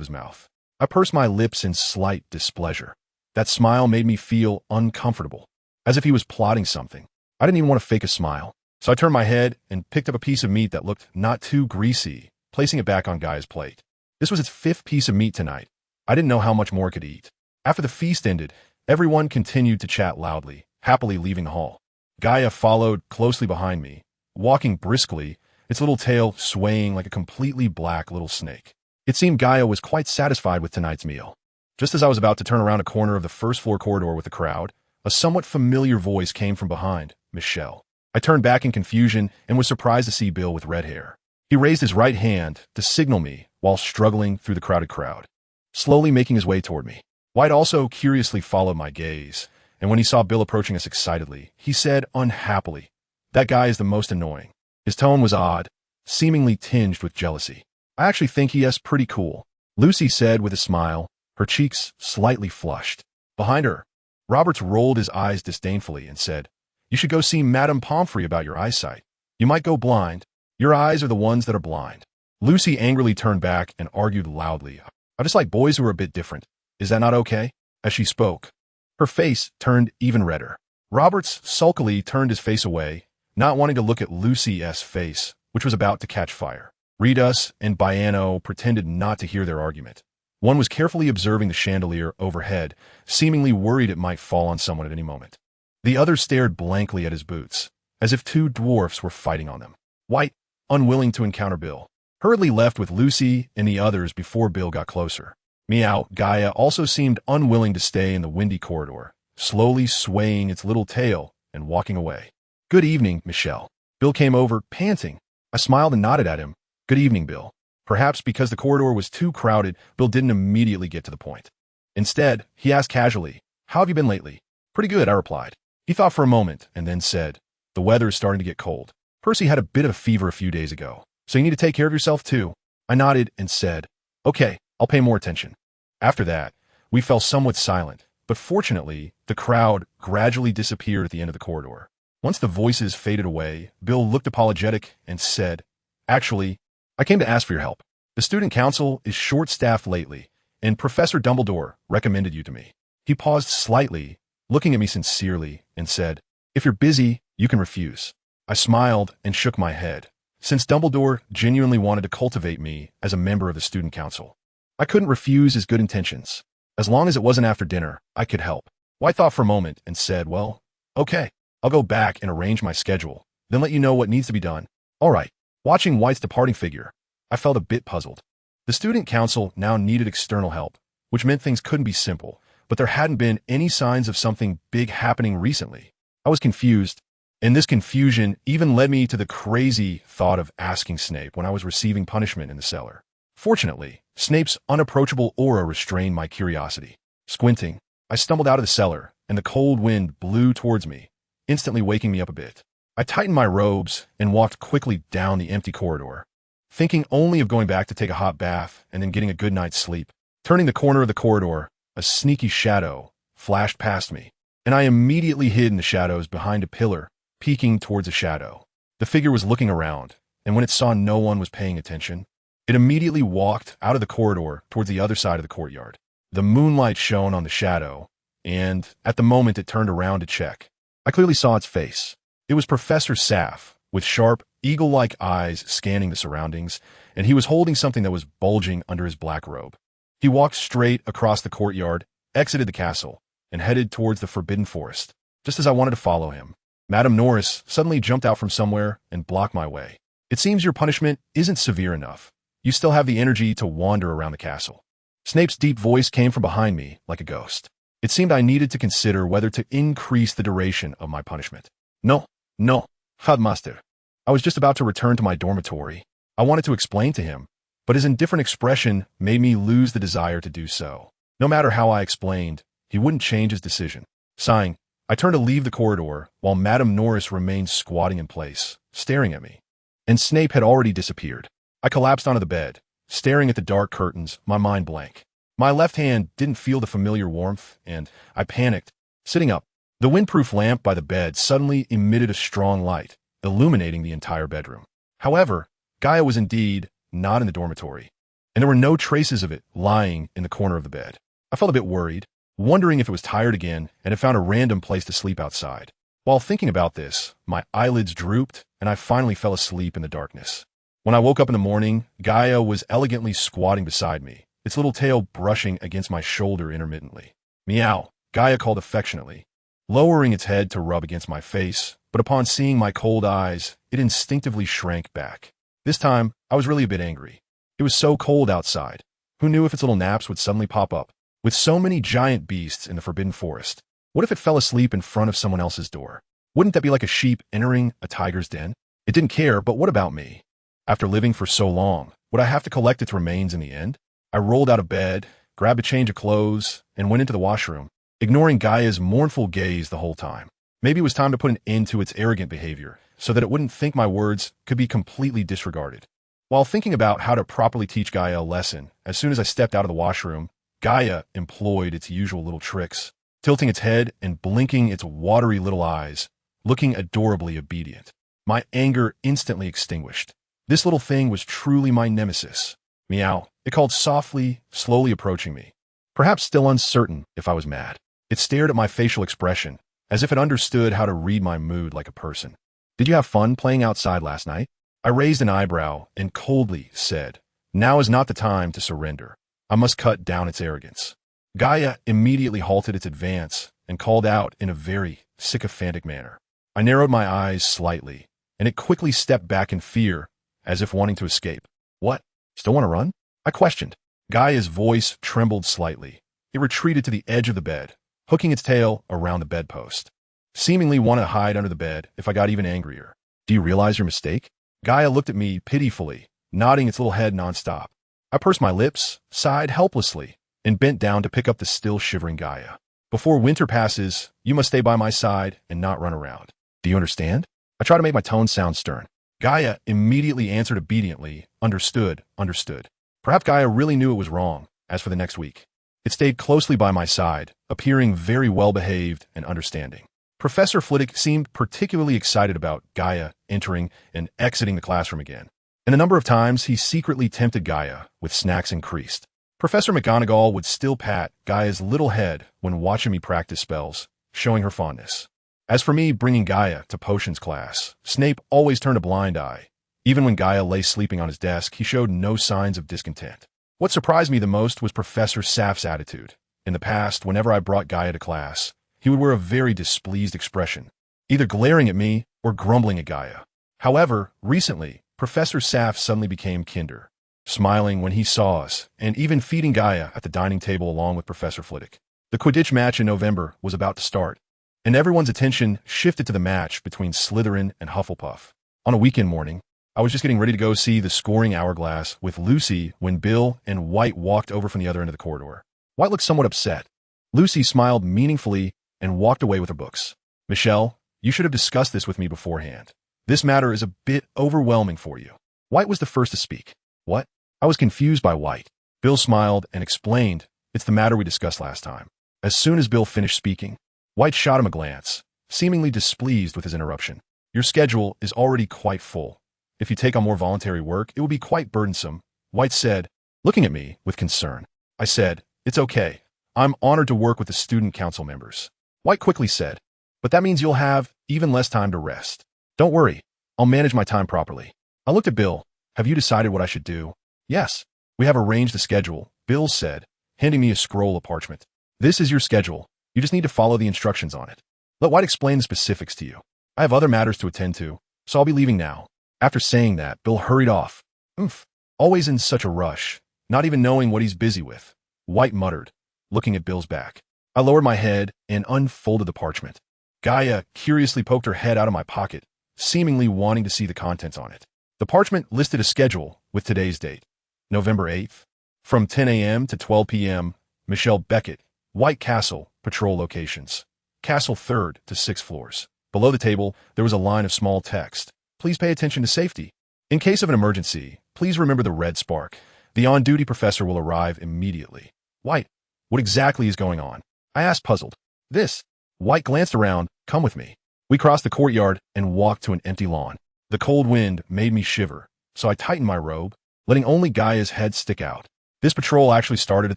his mouth. I pursed my lips in slight displeasure. That smile made me feel uncomfortable, as if he was plotting something. I didn't even want to fake a smile, so I turned my head and picked up a piece of meat that looked not too greasy, placing it back on Gaia's plate. This was its 5th piece of meat tonight. I didn't know how much more it could eat. After the feast ended, everyone continued to chat loudly, happily leaving the hall. Gaia followed closely behind me, walking briskly, its little tail swaying like a completely black little snake. It seemed Gaia was quite satisfied with tonight's meal. Just as I was about to turn around a corner of the first-floor corridor with the crowd, a somewhat familiar voice came from behind, Michelle. I turned back in confusion and was surprised to see Bill with red hair. He raised his right hand to signal me while struggling through the crowded crowd, slowly making his way toward me. White also curiously followed my gaze, and when he saw Bill approaching us excitedly, he said unhappily, "That guy is the most annoying." His tone was odd, seemingly tinged with jealousy. "I actually think he is pretty cool," Lucy said with a smile, her cheeks slightly flushed. Behind her, Roberts rolled his eyes disdainfully and said, "You should go see Madame Pomfrey about your eyesight. You might go blind. Your eyes are the ones that are blind." Lucy angrily turned back and argued loudly, "I just like boys who are a bit different. Is that not okay?" As she spoke, her face turned even redder. Roberts sulkily turned his face away, not wanting to look at Lucy's face, which was about to catch fire. Redus and Biano pretended not to hear their argument. One was carefully observing the chandelier overhead, seemingly worried it might fall on someone at any moment. The other stared blankly at his boots, as if 2 dwarfs were fighting on them. White, unwilling to encounter Bill, hurriedly left with Lucy and the others before Bill got closer. Meow, Gaia also seemed unwilling to stay in the windy corridor, slowly swaying its little tail and walking away. "Good evening, Michelle." Bill came over, panting. I smiled and nodded at him. "Good evening, Bill." Perhaps because the corridor was too crowded, Bill didn't immediately get to the point. Instead, he asked casually, "How have you been lately?" "Pretty good," I replied. He thought for a moment and then said, "The weather is starting to get cold. Percy had a bit of a fever a few days ago, so you need to take care of yourself too." I nodded and said, "Okay, I'll pay more attention." After that, we fell somewhat silent, but fortunately, the crowd gradually disappeared at the end of the corridor. Once the voices faded away, Bill looked apologetic and said, "Actually, I came to ask for your help. The student council is short-staffed lately, and Professor Dumbledore recommended you to me." He paused slightly, looking at me sincerely, and said, "If you're busy, you can refuse." I smiled and shook my head, since Dumbledore genuinely wanted to cultivate me as a member of the student council. I couldn't refuse his good intentions. As long as it wasn't after dinner, I could help. White thought for a moment and said, "Well, okay, I'll go back and arrange my schedule, then let you know what needs to be done." "All right." Watching White's departing figure, I felt a bit puzzled. The student council now needed external help, which meant things couldn't be simple, but there hadn't been any signs of something big happening recently. I was confused, and this confusion even led me to the crazy thought of asking Snape when I was receiving punishment in the cellar. Fortunately, Snape's unapproachable aura restrained my curiosity. Squinting, I stumbled out of the cellar, and the cold wind blew towards me, instantly waking me up a bit. I tightened my robes and walked quickly down the empty corridor, thinking only of going back to take a hot bath and then getting a good night's sleep. Turning the corner of the corridor, a sneaky shadow flashed past me, and I immediately hid in the shadows behind a pillar, peeking towards a shadow. The figure was looking around, and when it saw no one was paying attention, it immediately walked out of the corridor towards the other side of the courtyard. The moonlight shone on the shadow, and at the moment it turned around to check, I clearly saw its face. It was Professor Saff, with sharp, eagle-like eyes scanning the surroundings, and he was holding something that was bulging under his black robe. He walked straight across the courtyard, exited the castle, and headed towards the Forbidden Forest. Just as I wanted to follow him, Madame Norris suddenly jumped out from somewhere and blocked my way. "It seems your punishment isn't severe enough. you still have the energy to wander around the castle. Snape's deep voice came from behind me like a ghost. It seemed I needed to consider whether to increase the duration of my punishment. No, no, Headmaster. I was just about to return to my dormitory. I wanted to explain to him, but his indifferent expression made me lose the desire to do so. No matter how I explained, he wouldn't change his decision. Sighing, I turned to leave the corridor while Madame Norris remained squatting in place, staring at me. And Snape had already disappeared. I collapsed onto the bed, staring at the dark curtains, my mind blank. My left hand didn't feel the familiar warmth, and I panicked. Sitting up, the windproof lamp by the bed suddenly emitted a strong light, illuminating the entire bedroom. However, Gaia was indeed not in the dormitory, and there were no traces of it lying in the corner of the bed. I felt a bit worried, wondering if it was tired again and had found a random place to sleep outside. While thinking about this, my eyelids drooped, and I finally fell asleep in the darkness. When I woke up in the morning, Gaia was elegantly squatting beside me, its little tail brushing against my shoulder intermittently. Meow, Gaia called affectionately, lowering its head to rub against my face, but upon seeing my cold eyes, it instinctively shrank back. This time, I was really a bit angry. It was so cold outside. Who knew if its little naps would suddenly pop up? With so many giant beasts in the Forbidden Forest, what if it fell asleep in front of someone else's door? Wouldn't that be like a sheep entering a tiger's den? It didn't care, but what about me? After living for so long, would I have to collect its remains in the end? I rolled out of bed, grabbed a change of clothes, and went into the washroom, ignoring Gaia's mournful gaze the whole time. Maybe it was time to put an end to its arrogant behavior, so that it wouldn't think my words could be completely disregarded. While thinking about how to properly teach Gaia a lesson, as soon as I stepped out of the washroom, Gaia employed its usual little tricks, tilting its head and blinking its watery little eyes, looking adorably obedient. My anger instantly extinguished. This little thing was truly my nemesis. Meow, it called softly, slowly approaching me. Perhaps still uncertain if I was mad. It stared at my facial expression, as if it understood how to read my mood like a person. Did you have fun playing outside last night? I raised an eyebrow and coldly said, now is not the time to surrender. I must cut down its arrogance. Gaia immediately halted its advance and called out in a very sycophantic manner. I narrowed my eyes slightly, and it quickly stepped back in fear, as if wanting to escape. What? Still want to run? I questioned. Gaia's voice trembled slightly. It retreated to the edge of the bed, hooking its tail around the bedpost, seemingly wanted to hide under the bed if I got even angrier. Do you realize your mistake? Gaia looked at me pitifully, nodding its little head nonstop. I pursed my lips, sighed helplessly, and bent down to pick up the still shivering Gaia. Before winter passes, you must stay by my side and not run around. Do you understand? I tried to make my tone sound stern. Gaia immediately answered obediently, understood, understood. Perhaps Gaia really knew it was wrong. As for the next week, it stayed closely by my side, appearing very well-behaved and understanding. Professor Flitwick seemed particularly excited about Gaia entering and exiting the classroom again, and the number of times he secretly tempted Gaia with snacks increased. Professor McGonagall would still pat Gaia's little head when watching me practice spells, showing her fondness. As for me bringing Gaia to potions class, Snape always turned a blind eye. Even when Gaia lay sleeping on his desk, he showed no signs of discontent. What surprised me the most was Professor Saff's attitude. In the past, whenever I brought Gaia to class, he would wear a very displeased expression, either glaring at me or grumbling at Gaia. However, recently, Professor Saff suddenly became kinder, smiling when he saw us, and even feeding Gaia at the dining table along with Professor Flitwick. The Quidditch match in November was about to start, and everyone's attention shifted to the match between Slytherin and Hufflepuff. On a weekend morning, I was just getting ready to go see the scoring hourglass with Lucy when Bill and White walked over from the other end of the corridor. White looked somewhat upset. Lucy smiled meaningfully and walked away with her books. Michelle, you should have discussed this with me beforehand. This matter is a bit overwhelming for you. White was the first to speak. What? I was confused by White. Bill smiled and explained, it's the matter we discussed last time. As soon as Bill finished speaking, White shot him a glance, seemingly displeased with his interruption. Your schedule is already quite full. If you take on more voluntary work, it will be quite burdensome, White said, looking at me with concern. I said, it's okay. I'm honored to work with the student council members. White quickly said, but that means you'll have even less time to rest. Don't worry, I'll manage my time properly. I looked at Bill. Have you decided what I should do? Yes, we have arranged the schedule, Bill said, handing me a scroll of parchment. This is your schedule. You just need to follow the instructions on it. Let White explain the specifics to you. I have other matters to attend to, so I'll be leaving now. After saying that, Bill hurried off. Oomph. Always in such a rush, not even knowing what he's busy with, White muttered, looking at Bill's back. I lowered my head and unfolded the parchment. Gaia curiously poked her head out of my pocket, seemingly wanting to see the contents on it. The parchment listed a schedule with today's date, November 8th, from 10 a.m. to 12 p.m., Michelle Beckett, White Castle, patrol locations. Castle 3rd to 6th floors. Below the table, there was a line of small text. Please pay attention to safety. In case of an emergency, please remember the red spark. The on-duty professor will arrive immediately. White, what exactly is going on? I asked, puzzled. This. White glanced around. Come with me. We crossed the courtyard and walked to an empty lawn. The cold wind made me shiver, so I tightened my robe, letting only Gaia's head stick out. This patrol actually started at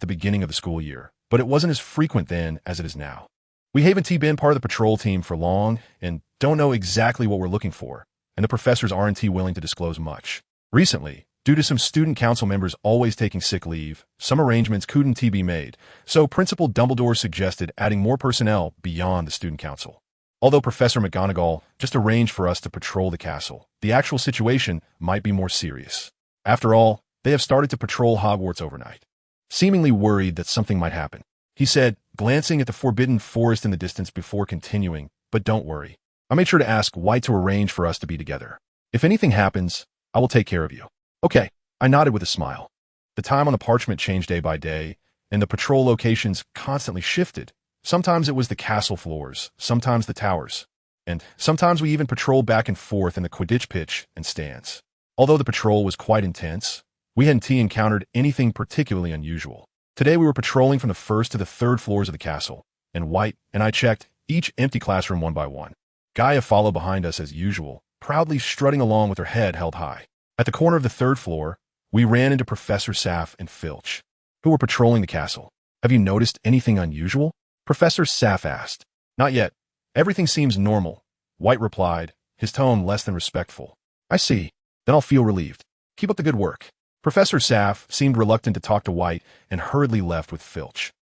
the beginning of the school year, but it wasn't as frequent then as it is now. We haven't been part of the patrol team for long and don't know exactly what we're looking for, and the professors aren't willing to disclose much. Recently, due to some student council members always taking sick leave, some arrangements couldn't be made, so Principal Dumbledore suggested adding more personnel beyond the student council. Although Professor McGonagall just arranged for us to patrol the castle, the actual situation might be more serious. After all, they have started to patrol Hogwarts overnight. Seemingly worried that something might happen, he said, glancing at the forbidden forest in the distance before continuing, but don't worry. I made sure to ask White to arrange for us to be together. If anything happens, I will take care of you. Okay, I nodded with a smile. The time on the parchment changed day by day, and the patrol locations constantly shifted. Sometimes it was the castle floors, sometimes the towers, and sometimes we even patrolled back and forth in the Quidditch pitch and stands. Although the patrol was quite intense, we hadn't encountered anything particularly unusual. Today we were patrolling from the 1st to the 3rd floors of the castle, and White and I checked each empty classroom one by one. Gaia followed behind us as usual, proudly strutting along with her head held high. At the corner of the 3rd floor, we ran into Professor Saff and Filch, who were patrolling the castle. Have you noticed anything unusual? Professor Saff asked. Not yet. Everything seems normal, White replied, his tone less than respectful. I see. Then I'll feel relieved. Keep up the good work. Professor Saff seemed reluctant to talk to White and hurriedly left with Filch.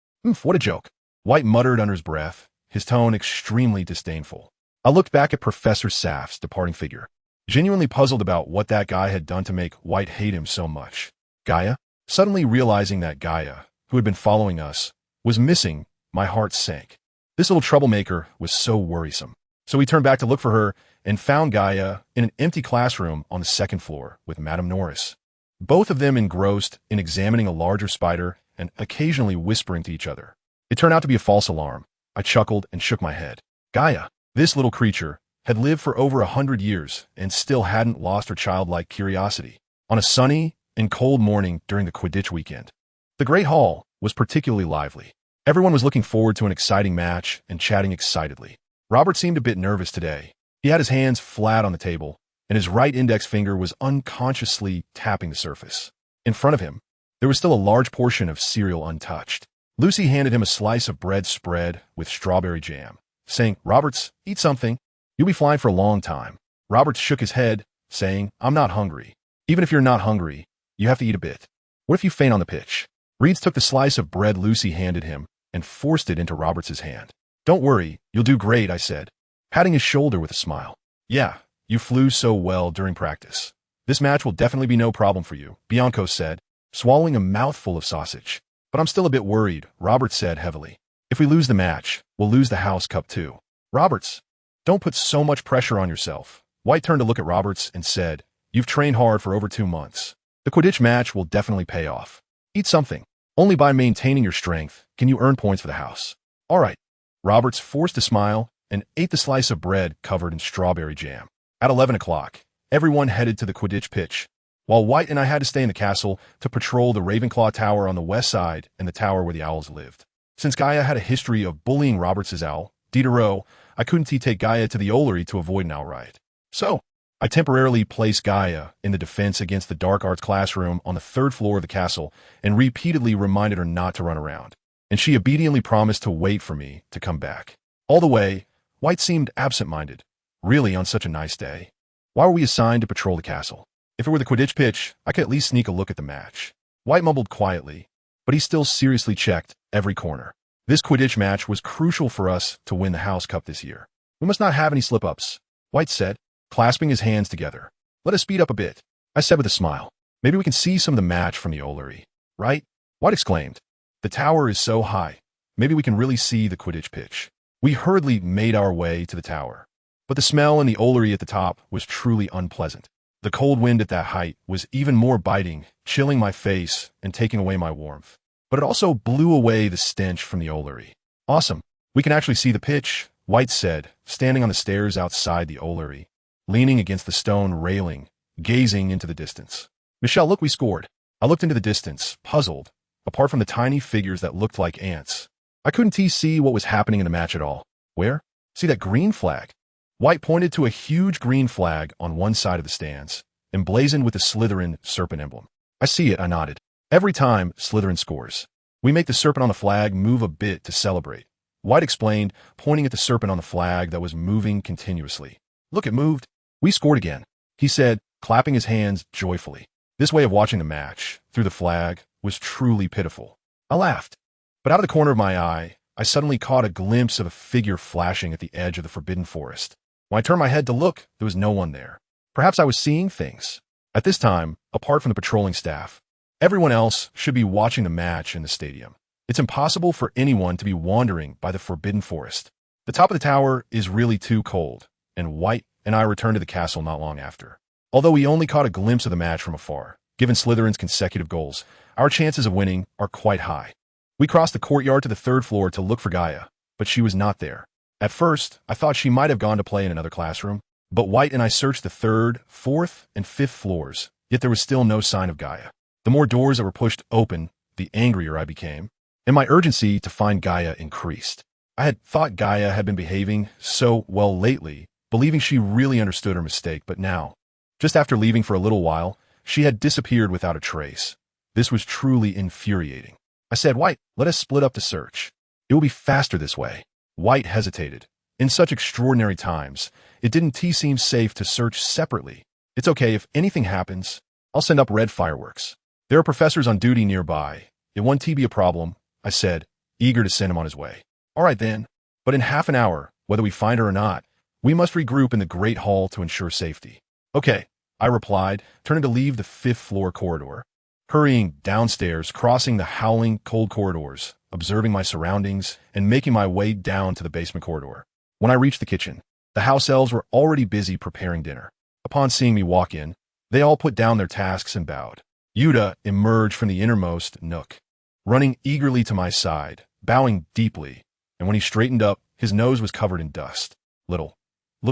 What a joke. White muttered under his breath, his tone extremely disdainful. I looked back at Professor Saff's departing figure, genuinely puzzled about what that guy had done to make White hate him so much. Gaia? Suddenly realizing that Gaia, who had been following us, was missing, my heart sank. This little troublemaker was so worrisome. So we turned back to look for her and found Gaia in an empty classroom on the 2nd floor with Madame Norris. Both of them engrossed in examining a larger spider and occasionally whispering to each other. It turned out to be a false alarm. I chuckled and shook my head. Gaia, this little creature, had lived for over 100 years and still hadn't lost her childlike curiosity. On a sunny and cold morning during the Quidditch weekend, the Great Hall was particularly lively. Everyone was looking forward to an exciting match and chatting excitedly. Robert seemed a bit nervous today. He had his hands flat on the table, and his right index finger was unconsciously tapping the surface. In front of him, there was still a large portion of cereal untouched. Lucy handed him a slice of bread spread with strawberry jam, saying, Roberts, eat something. You'll be flying for a long time. Roberts shook his head, saying, I'm not hungry. Even if you're not hungry, you have to eat a bit. What if you faint on the pitch? Reeds took the slice of bread Lucy handed him and forced it into Roberts' hand. Don't worry, you'll do great, I said, patting his shoulder with a smile. Yeah, you flew so well during practice. This match will definitely be no problem for you, Bianco said, swallowing a mouthful of sausage. But I'm still a bit worried, Roberts said heavily. If we lose the match, we'll lose the House Cup too. Roberts, don't put so much pressure on yourself. White turned to look at Roberts and said, You've trained hard for over 2 months. The Quidditch match will definitely pay off. Eat something. Only by maintaining your strength can you earn points for the house. All right. Roberts forced a smile and ate the slice of bread covered in strawberry jam. At 11 o'clock, everyone headed to the Quidditch pitch, while White and I had to stay in the castle to patrol the Ravenclaw Tower on the west side and the tower where the owls lived. Since Gaia had a history of bullying Roberts' owl, Diderot, I couldn't take Gaia to the Ollery to avoid an owl riot. So, I temporarily placed Gaia in the defense against the dark arts classroom on the 3rd floor of the castle and repeatedly reminded her not to run around. And she obediently promised to wait for me to come back. All the way, White seemed absent-minded. Really, on such a nice day? Why were we assigned to patrol the castle? If it were the Quidditch pitch, I could at least sneak a look at the match. White mumbled quietly, but he still seriously checked every corner. This Quidditch match was crucial for us to win the House Cup this year. We must not have any slip-ups, White said, clasping his hands together. Let us speed up a bit, I said with a smile. Maybe we can see some of the match from the Ollery, right? White exclaimed. The tower is so high. Maybe we can really see the Quidditch pitch. We hurriedly made our way to the tower. But the smell in the Ollery at the top was truly unpleasant. The cold wind at that height was even more biting, chilling my face and taking away my warmth. But it also blew away the stench from the Ollery. Awesome. We can actually see the pitch, White said, standing on the stairs outside the Ollery, leaning against the stone railing, gazing into the distance. Michelle, look, we scored. I looked into the distance, puzzled, apart from the tiny figures that looked like ants. I couldn't see what was happening in the match at all. Where? See that green flag? White pointed to a huge green flag on one side of the stands, emblazoned with the Slytherin serpent emblem. I see it, I nodded. Every time Slytherin scores, we make the serpent on the flag move a bit to celebrate. White explained, pointing at the serpent on the flag that was moving continuously. Look, it moved. We scored again, he said, clapping his hands joyfully. This way of watching the match, through the flag, was truly pitiful. I laughed. But out of the corner of my eye, I suddenly caught a glimpse of a figure flashing at the edge of the Forbidden Forest. When I turned my head to look, there was no one there. Perhaps I was seeing things. At this time, apart from the patrolling staff, everyone else should be watching the match in the stadium. It's impossible for anyone to be wandering by the Forbidden Forest. The top of the tower is really too cold, and White and I returned to the castle not long after. Although we only caught a glimpse of the match from afar, given Slytherin's consecutive goals, our chances of winning are quite high. We crossed the courtyard to the third floor to look for Gaia, but she was not there. At first, I thought she might have gone to play in another classroom, but White and I searched the third, fourth, and fifth floors, yet there was still no sign of Gaia. The more doors that were pushed open, the angrier I became, and my urgency to find Gaia increased. I had thought Gaia had been behaving so well lately, believing she really understood her mistake, but now, just after leaving for a little while, she had disappeared without a trace. This was truly infuriating. I said, White, let us split up the search. It will be faster this way. White hesitated. In such extraordinary times, it didn't seem safe to search separately. It's okay, if anything happens, I'll send up red fireworks. There are professors on duty nearby. It won't be a problem, I said, eager to send him on his way. All right then, but in half an hour, whether we find her or not, we must regroup in the Great Hall to ensure safety. Okay, I replied, turning to leave the fifth-floor corridor. Hurrying downstairs, crossing the howling, cold corridors, observing my surroundings, and making my way down to the basement corridor. When I reached the kitchen, the house elves were already busy preparing dinner. Upon seeing me walk in, they all put down their tasks and bowed. Yuta emerged from the innermost nook, running eagerly to my side, bowing deeply, and when he straightened up, his nose was covered in dust. Little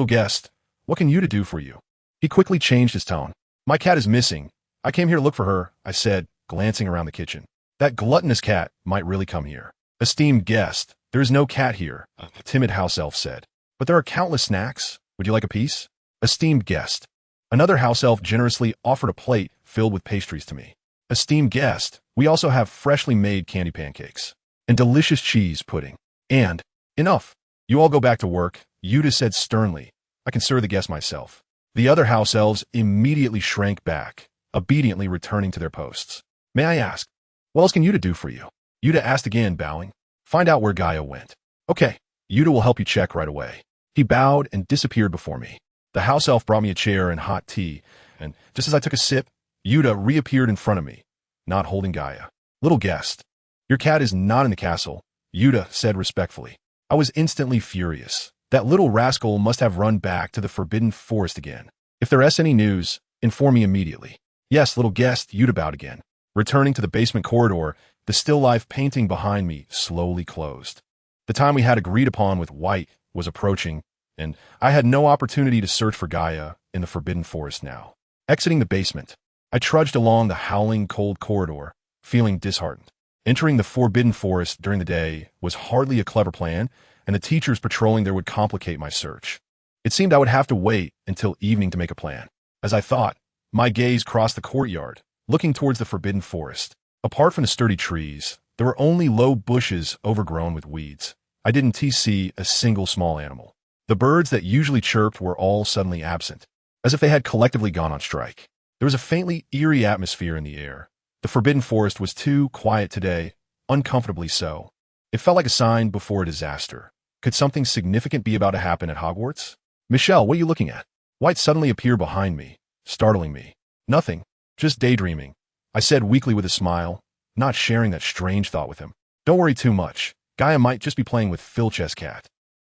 guest, what can Yuta do for you? He quickly changed his tone. My cat is missing. I came here to look for her, I said, glancing around the kitchen. That gluttonous cat might really come here. Esteemed guest, there is no cat here, a timid house elf said. But there are countless snacks. Would you like a piece? Esteemed guest. Another house elf generously offered a plate filled with pastries to me. Esteemed guest, we also have freshly made candy pancakes and delicious cheese pudding. And, enough. You all go back to work, Yuta said sternly. I can serve the guest myself. The other house elves immediately shrank back, obediently returning to their posts. May I ask, what else can Yuta do for you? Yuta asked again, bowing. Find out where Gaia went. Okay, Yuta will help you check right away. He bowed and disappeared before me. The house elf brought me a chair and hot tea, and just as I took a sip, Yuta reappeared in front of me, not holding Gaia. Little guest, your cat is not in the castle, Yuta said respectfully. I was instantly furious. That little rascal must have run back to the Forbidden Forest again. If there is any news, inform me immediately. Yes, little guest, Yuta bowed again. Returning to the basement corridor, the still life painting behind me slowly closed. The time we had agreed upon with White was approaching, and I had no opportunity to search for Gaia in the Forbidden Forest now. Exiting the basement, I trudged along the howling cold corridor, feeling disheartened. Entering the Forbidden Forest during the day was hardly a clever plan, and the teachers patrolling there would complicate my search. It seemed I would have to wait until evening to make a plan. As I thought, my gaze crossed the courtyard, looking towards the Forbidden Forest. Apart from the sturdy trees, there were only low bushes overgrown with weeds. I didn't see a single small animal. The birds that usually chirped were all suddenly absent, as if they had collectively gone on strike. There was a faintly eerie atmosphere in the air. The Forbidden Forest was too quiet today, uncomfortably so. It felt like a sign before a disaster. Could something significant be about to happen at Hogwarts? Michelle, what are you looking at? White suddenly appeared behind me, startling me. Nothing. Just daydreaming, I said weakly with a smile, not sharing that strange thought with him. Don't worry too much. Gaia might just be playing with Filch's cat.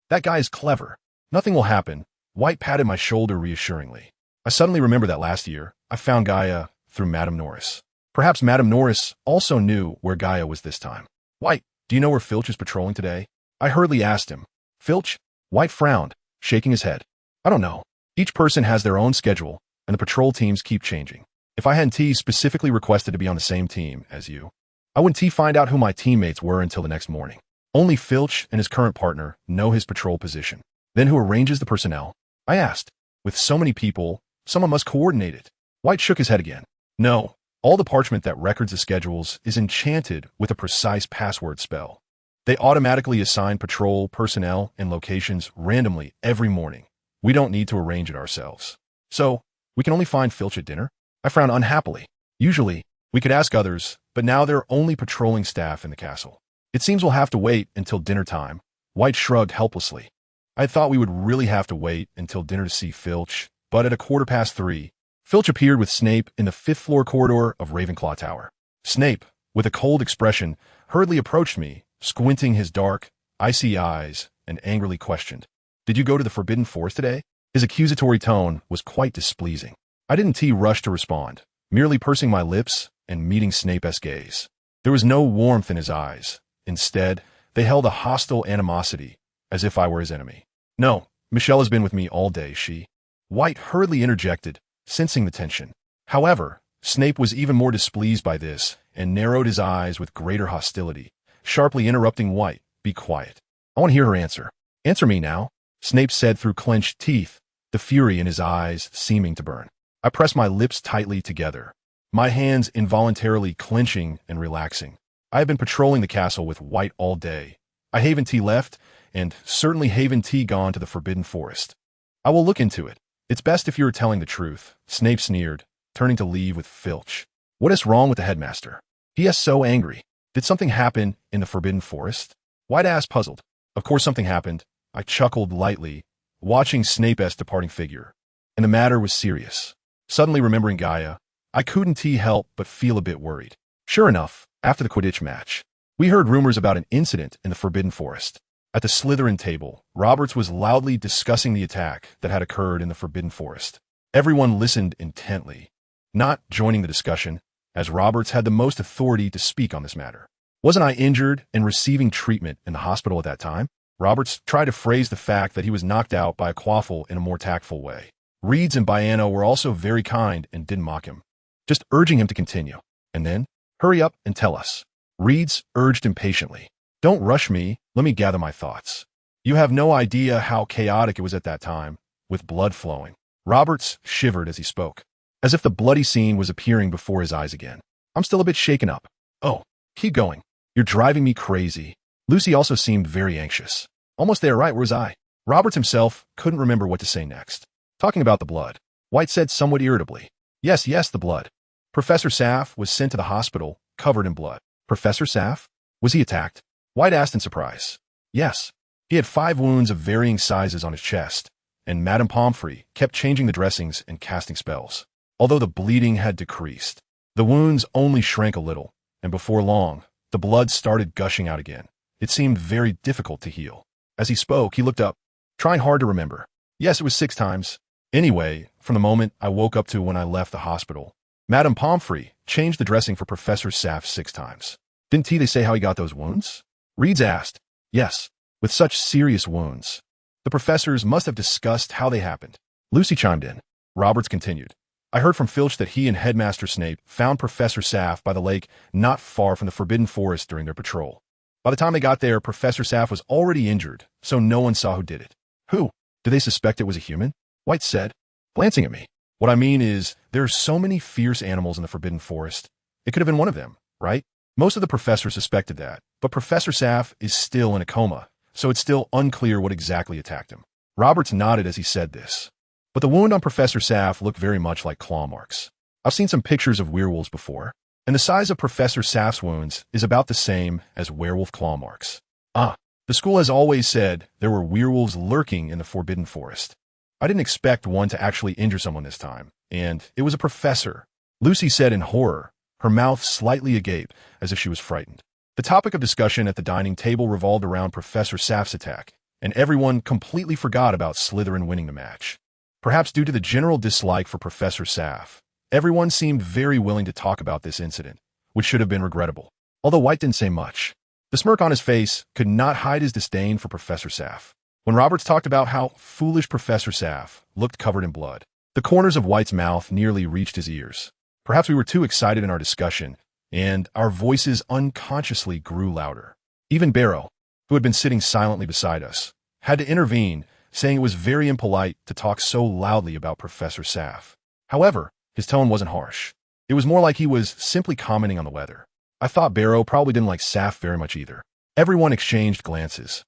That guy is clever. Nothing will happen. White patted my shoulder reassuringly. I suddenly remembered that last year, I found Gaia through Madame Norris. Perhaps Madame Norris also knew where Gaia was this time. White, do you know where Filch is patrolling today? I hurriedly asked him. Filch? White frowned, shaking his head. I don't know. Each person has their own schedule, and the patrol teams keep changing. If I hadn't specifically requested to be on the same team as you, I wouldn't find out who my teammates were until the next morning. Only Filch and his current partner know his patrol position. Then who arranges the personnel? I asked. With so many people, someone must coordinate it. White shook his head again. No, all the parchment that records the schedules is enchanted with a precise password spell. They automatically assign patrol, personnel, and locations randomly every morning. We don't need to arrange it ourselves. So, we can only find Filch at dinner? I frowned unhappily. Usually, we could ask others, but now there are only patrolling staff in the castle. It seems we'll have to wait until dinner time. White shrugged helplessly. I thought we would really have to wait until dinner to see Filch, but at 3:15, Filch appeared with Snape in the 5th floor corridor of Ravenclaw Tower. Snape, with a cold expression, hurriedly approached me, squinting his dark, icy eyes, and angrily questioned, Did you go to the Forbidden Forest today? His accusatory tone was quite displeasing. I didn't rush to respond, merely pursing my lips and meeting Snape's gaze. There was no warmth in his eyes. Instead, they held a hostile animosity, as if I were his enemy. No, Michelle has been with me all day, she. White hurriedly interjected, sensing the tension. However, Snape was even more displeased by this and narrowed his eyes with greater hostility, sharply interrupting White. Be quiet. I want to hear her answer. Answer me now, Snape said through clenched teeth, the fury in his eyes seeming to burn. I pressed my lips tightly together, my hands involuntarily clenching and relaxing. I have been patrolling the castle with White all day. I Haven T left, and certainly Haven T gone to the Forbidden Forest. I will look into it. It's best if you are telling the truth, Snape sneered, turning to leave with Filch. What is wrong with the headmaster? He is so angry. Did something happen in the Forbidden Forest? White asked, puzzled. Of course something happened. I chuckled lightly, watching Snape's departing figure. And the matter was serious. Suddenly remembering Gaia, I couldn't help but feel a bit worried. Sure enough, after the Quidditch match, we heard rumors about an incident in the Forbidden Forest. At the Slytherin table, Roberts was loudly discussing the attack that had occurred in the Forbidden Forest. Everyone listened intently, not joining the discussion, as Roberts had the most authority to speak on this matter. Wasn't I injured and receiving treatment in the hospital at that time? Roberts tried to phrase the fact that he was knocked out by a quaffle in a more tactful way. Reeds and Biano were also very kind and didn't mock him, just urging him to continue. And then, hurry up and tell us. Reeds urged impatiently. Don't rush me, let me gather my thoughts. You have no idea how chaotic it was at that time, with blood flowing. Roberts shivered as he spoke, as if the bloody scene was appearing before his eyes again. I'm still a bit shaken up. Oh, keep going. You're driving me crazy. Lucy also seemed very anxious. Almost there, right? Where was I? Roberts himself couldn't remember what to say next. Talking about the blood, White said somewhat irritably. Yes, the blood. Professor Saff was sent to the hospital, covered in blood. Professor Saff? Was he attacked? White asked in surprise. Yes. He had 5 wounds of varying sizes on his chest, and Madame Pomfrey kept changing the dressings and casting spells. Although the bleeding had decreased, the wounds only shrank a little, and before long, the blood started gushing out again. It seemed very difficult to heal. As he spoke, he looked up, trying hard to remember. Yes, it was 6 times. Anyway, from the moment I woke up to when I left the hospital, Madame Pomfrey changed the dressing for Professor Saff 6 times. Didn't they say how he got those wounds? Reeds asked. Yes, with such serious wounds. The professors must have discussed how they happened. Lucy chimed in. Roberts continued. I heard from Filch that he and Headmaster Snape found Professor Saff by the lake not far from the Forbidden Forest during their patrol. By the time they got there, Professor Saff was already injured, so no one saw who did it. Who? Do they suspect it was a human? White said, glancing at me. What I mean is, there are so many fierce animals in the Forbidden Forest. It could have been one of them, right? Most of the professors suspected that, but Professor Saff is still in a coma, so it's still unclear what exactly attacked him. Roberts nodded as he said this. But the wound on Professor Saff looked very much like claw marks. I've seen some pictures of werewolves before, and the size of Professor Saff's wounds is about the same as werewolf claw marks. The school has always said there were werewolves lurking in the Forbidden Forest. I didn't expect one to actually injure someone this time, and it was a professor. Lucy said in horror, her mouth slightly agape as if she was frightened. The topic of discussion at the dining table revolved around Professor Saf's attack, and everyone completely forgot about Slytherin winning the match. Perhaps due to the general dislike for Professor Saf, everyone seemed very willing to talk about this incident, which should have been regrettable. Although White didn't say much, the smirk on his face could not hide his disdain for Professor Saf. When Roberts talked about how foolish Professor Saf looked covered in blood, the corners of White's mouth nearly reached his ears. Perhaps we were too excited in our discussion, and our voices unconsciously grew louder. Even Barrow, who had been sitting silently beside us, had to intervene, saying it was very impolite to talk so loudly about Professor Saf. However, his tone wasn't harsh. It was more like he was simply commenting on the weather. I thought Barrow probably didn't like Saf very much either. Everyone exchanged glances,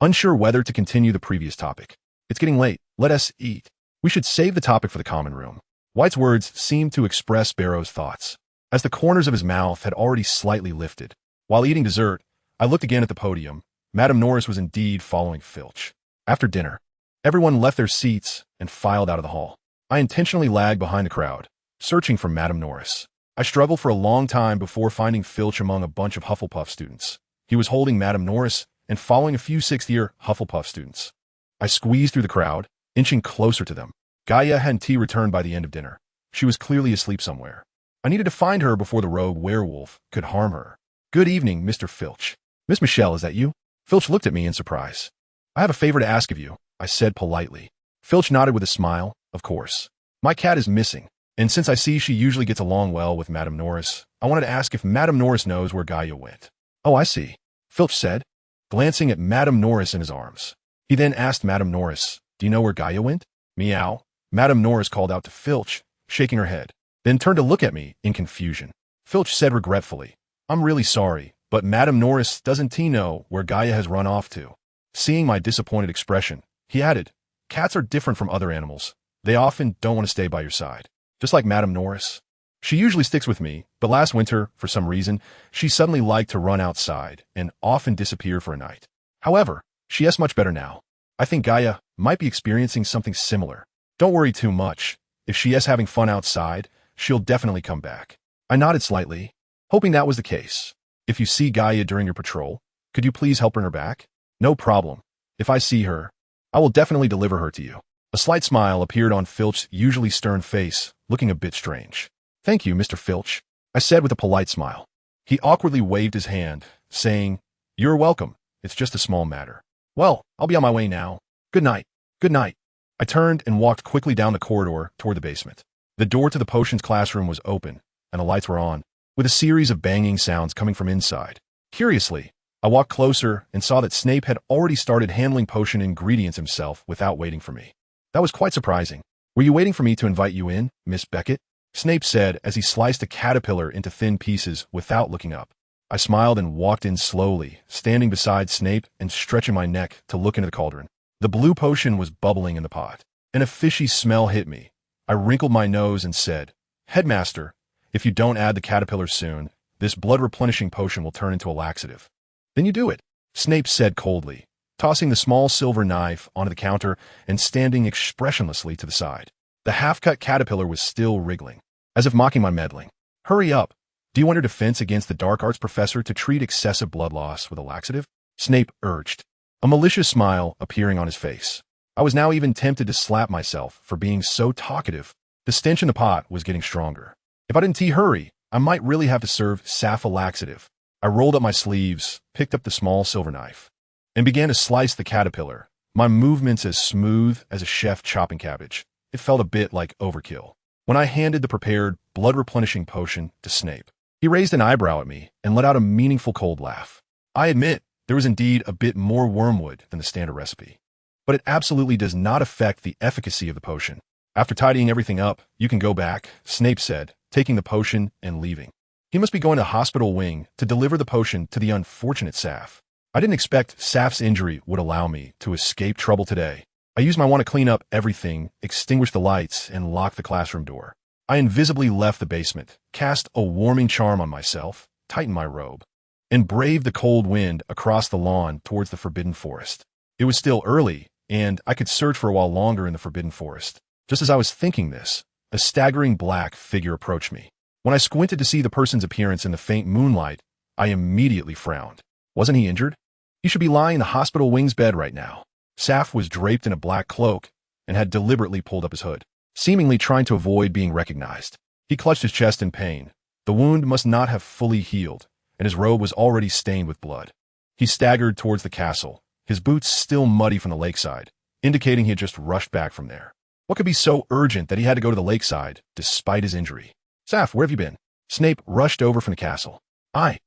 unsure whether to continue the previous topic. It's getting late. Let us eat. We should save the topic for the common room. White's words seemed to express Barrow's thoughts, as the corners of his mouth had already slightly lifted. While eating dessert, I looked again at the podium. Madame Norris was indeed following Filch. After dinner, everyone left their seats and filed out of the hall. I intentionally lagged behind the crowd, searching for Madame Norris. I struggled for a long time before finding Filch among a bunch of Hufflepuff students. He was holding Madame Norris and following a few sixth-year Hufflepuff students. I squeezed through the crowd, inching closer to them. Gaia hadn't returned by the end of dinner. She was clearly asleep somewhere. I needed to find her before the rogue werewolf could harm her. Good evening, Mr. Filch. Miss Michelle, is that you? Filch looked at me in surprise. I have a favor to ask of you, I said politely. Filch nodded with a smile. Of course. My cat is missing, and since I see she usually gets along well with Madame Norris, I wanted to ask if Madame Norris knows where Gaia went. Oh, I see, Filch said, glancing at Madame Norris in his arms. He then asked Madame Norris, do you know where Gaia went? Meow. Madame Norris called out to Filch, shaking her head, then turned to look at me in confusion. Filch said regretfully, I'm really sorry, but Madame Norris doesn't know where Gaia has run off to. Seeing my disappointed expression, he added, cats are different from other animals. They often don't want to stay by your side. Just like Madame Norris. She usually sticks with me, but last winter, for some reason, she suddenly liked to run outside and often disappear for a night. However, she is much better now. I think Gaia might be experiencing something similar. Don't worry too much. If she is having fun outside, she'll definitely come back. I nodded slightly, hoping that was the case. If you see Gaia during your patrol, could you please help bring her back? No problem. If I see her, I will definitely deliver her to you. A slight smile appeared on Filch's usually stern face, looking a bit strange. Thank you, Mr. Filch, I said with a polite smile. He awkwardly waved his hand, saying, You're welcome. It's just a small matter. Well, I'll be on my way now. Good night. Good night. I turned and walked quickly down the corridor toward the basement. The door to the potions classroom was open, and the lights were on, with a series of banging sounds coming from inside. Curiously, I walked closer and saw that Snape had already started handling potion ingredients himself without waiting for me. That was quite surprising. Were you waiting for me to invite you in, Miss Beckett? Snape said as he sliced a caterpillar into thin pieces without looking up. I smiled and walked in slowly, standing beside Snape and stretching my neck to look into the cauldron. The blue potion was bubbling in the pot, and a fishy smell hit me. I wrinkled my nose and said, Headmaster, if you don't add the caterpillar soon, this blood-replenishing potion will turn into a laxative. Then you do it, Snape said coldly, tossing the small silver knife onto the counter and standing expressionlessly to the side. The half-cut caterpillar was still wriggling, as if mocking my meddling. Hurry up. Do you want your defense against the dark arts professor to treat excessive blood loss with a laxative? Snape urged, a malicious smile appearing on his face. I was now even tempted to slap myself for being so talkative. The stench in the pot was getting stronger. If I didn't hurry, I might really have to serve Saf a laxative. I rolled up my sleeves, picked up the small silver knife, and began to slice the caterpillar, my movements as smooth as a chef chopping cabbage. It felt a bit like overkill. When I handed the prepared, blood-replenishing potion to Snape, he raised an eyebrow at me and let out a meaningful cold laugh. I admit, there was indeed a bit more wormwood than the standard recipe, but it absolutely does not affect the efficacy of the potion. After tidying everything up, you can go back, Snape said, taking the potion and leaving. He must be going to hospital wing to deliver the potion to the unfortunate Saf. I didn't expect Saf's injury would allow me to escape trouble today. I used my wand to clean up everything, extinguish the lights, and lock the classroom door. I invisibly left the basement, cast a warming charm on myself, tightened my robe, and braved the cold wind across the lawn towards the Forbidden Forest. It was still early, and I could search for a while longer in the Forbidden Forest. Just as I was thinking this, a staggering black figure approached me. When I squinted to see the person's appearance in the faint moonlight, I immediately frowned. Wasn't he injured? He should be lying in the hospital wing's bed right now. Saf was draped in a black cloak and had deliberately pulled up his hood, seemingly trying to avoid being recognized. He clutched his chest in pain. The wound must not have fully healed, and his robe was already stained with blood. He staggered towards the castle, his boots still muddy from the lakeside, indicating he had just rushed back from there. What could be so urgent that he had to go to the lakeside, despite his injury? Saf, where have you been? Snape rushed over from the castle. I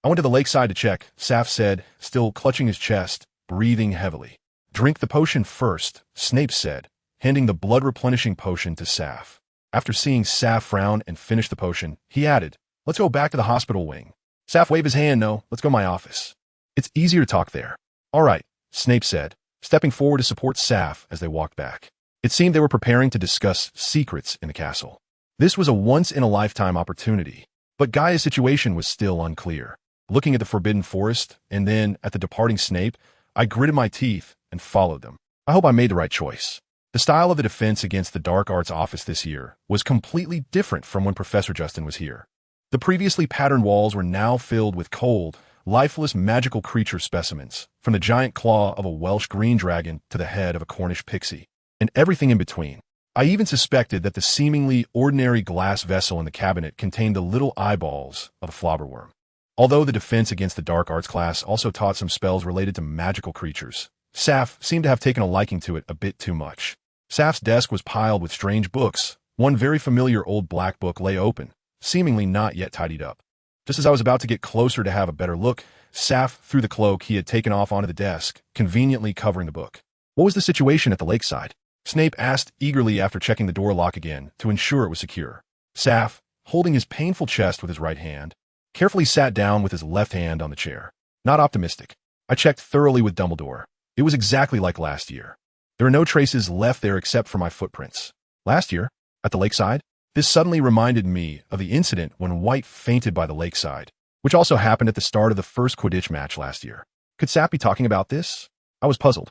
went to the lakeside to check, Saf said, still clutching his chest, breathing heavily. Drink the potion first, Snape said, handing the blood-replenishing potion to Saf. After seeing Saf frown and finish the potion, he added, let's go back to the hospital wing. Saf waved his hand, no, let's go to my office. It's easier to talk there. All right, Snape said, stepping forward to support Saf as they walked back. It seemed they were preparing to discuss secrets in the castle. This was a once-in-a-lifetime opportunity, but Gaia's situation was still unclear. Looking at the Forbidden Forest and then at the departing Snape, I gritted my teeth and followed them. I hope I made the right choice. The style of the defense against the Dark Arts office this year was completely different from when Professor Justin was here. The previously patterned walls were now filled with cold, lifeless magical creature specimens, from the giant claw of a Welsh green dragon to the head of a Cornish pixie, and everything in between. I even suspected that the seemingly ordinary glass vessel in the cabinet contained the little eyeballs of a flobberworm. Although the defense against the Dark Arts class also taught some spells related to magical creatures, Saf seemed to have taken a liking to it a bit too much. Saf's desk was piled with strange books. One very familiar old black book lay open, seemingly not yet tidied up. Just as I was about to get closer to have a better look, Saf threw the cloak he had taken off onto the desk, conveniently covering the book. What was the situation at the lakeside? Snape asked eagerly after checking the door lock again to ensure it was secure. Saf, holding his painful chest with his right hand, carefully sat down with his left hand on the chair. Not optimistic. I checked thoroughly with Dumbledore. It was exactly like last year. There are no traces left there except for my footprints. Last year, at the lakeside, this suddenly reminded me of the incident when White fainted by the lakeside, which also happened at the start of the first Quidditch match last year. Could Saf be talking about this? I was puzzled.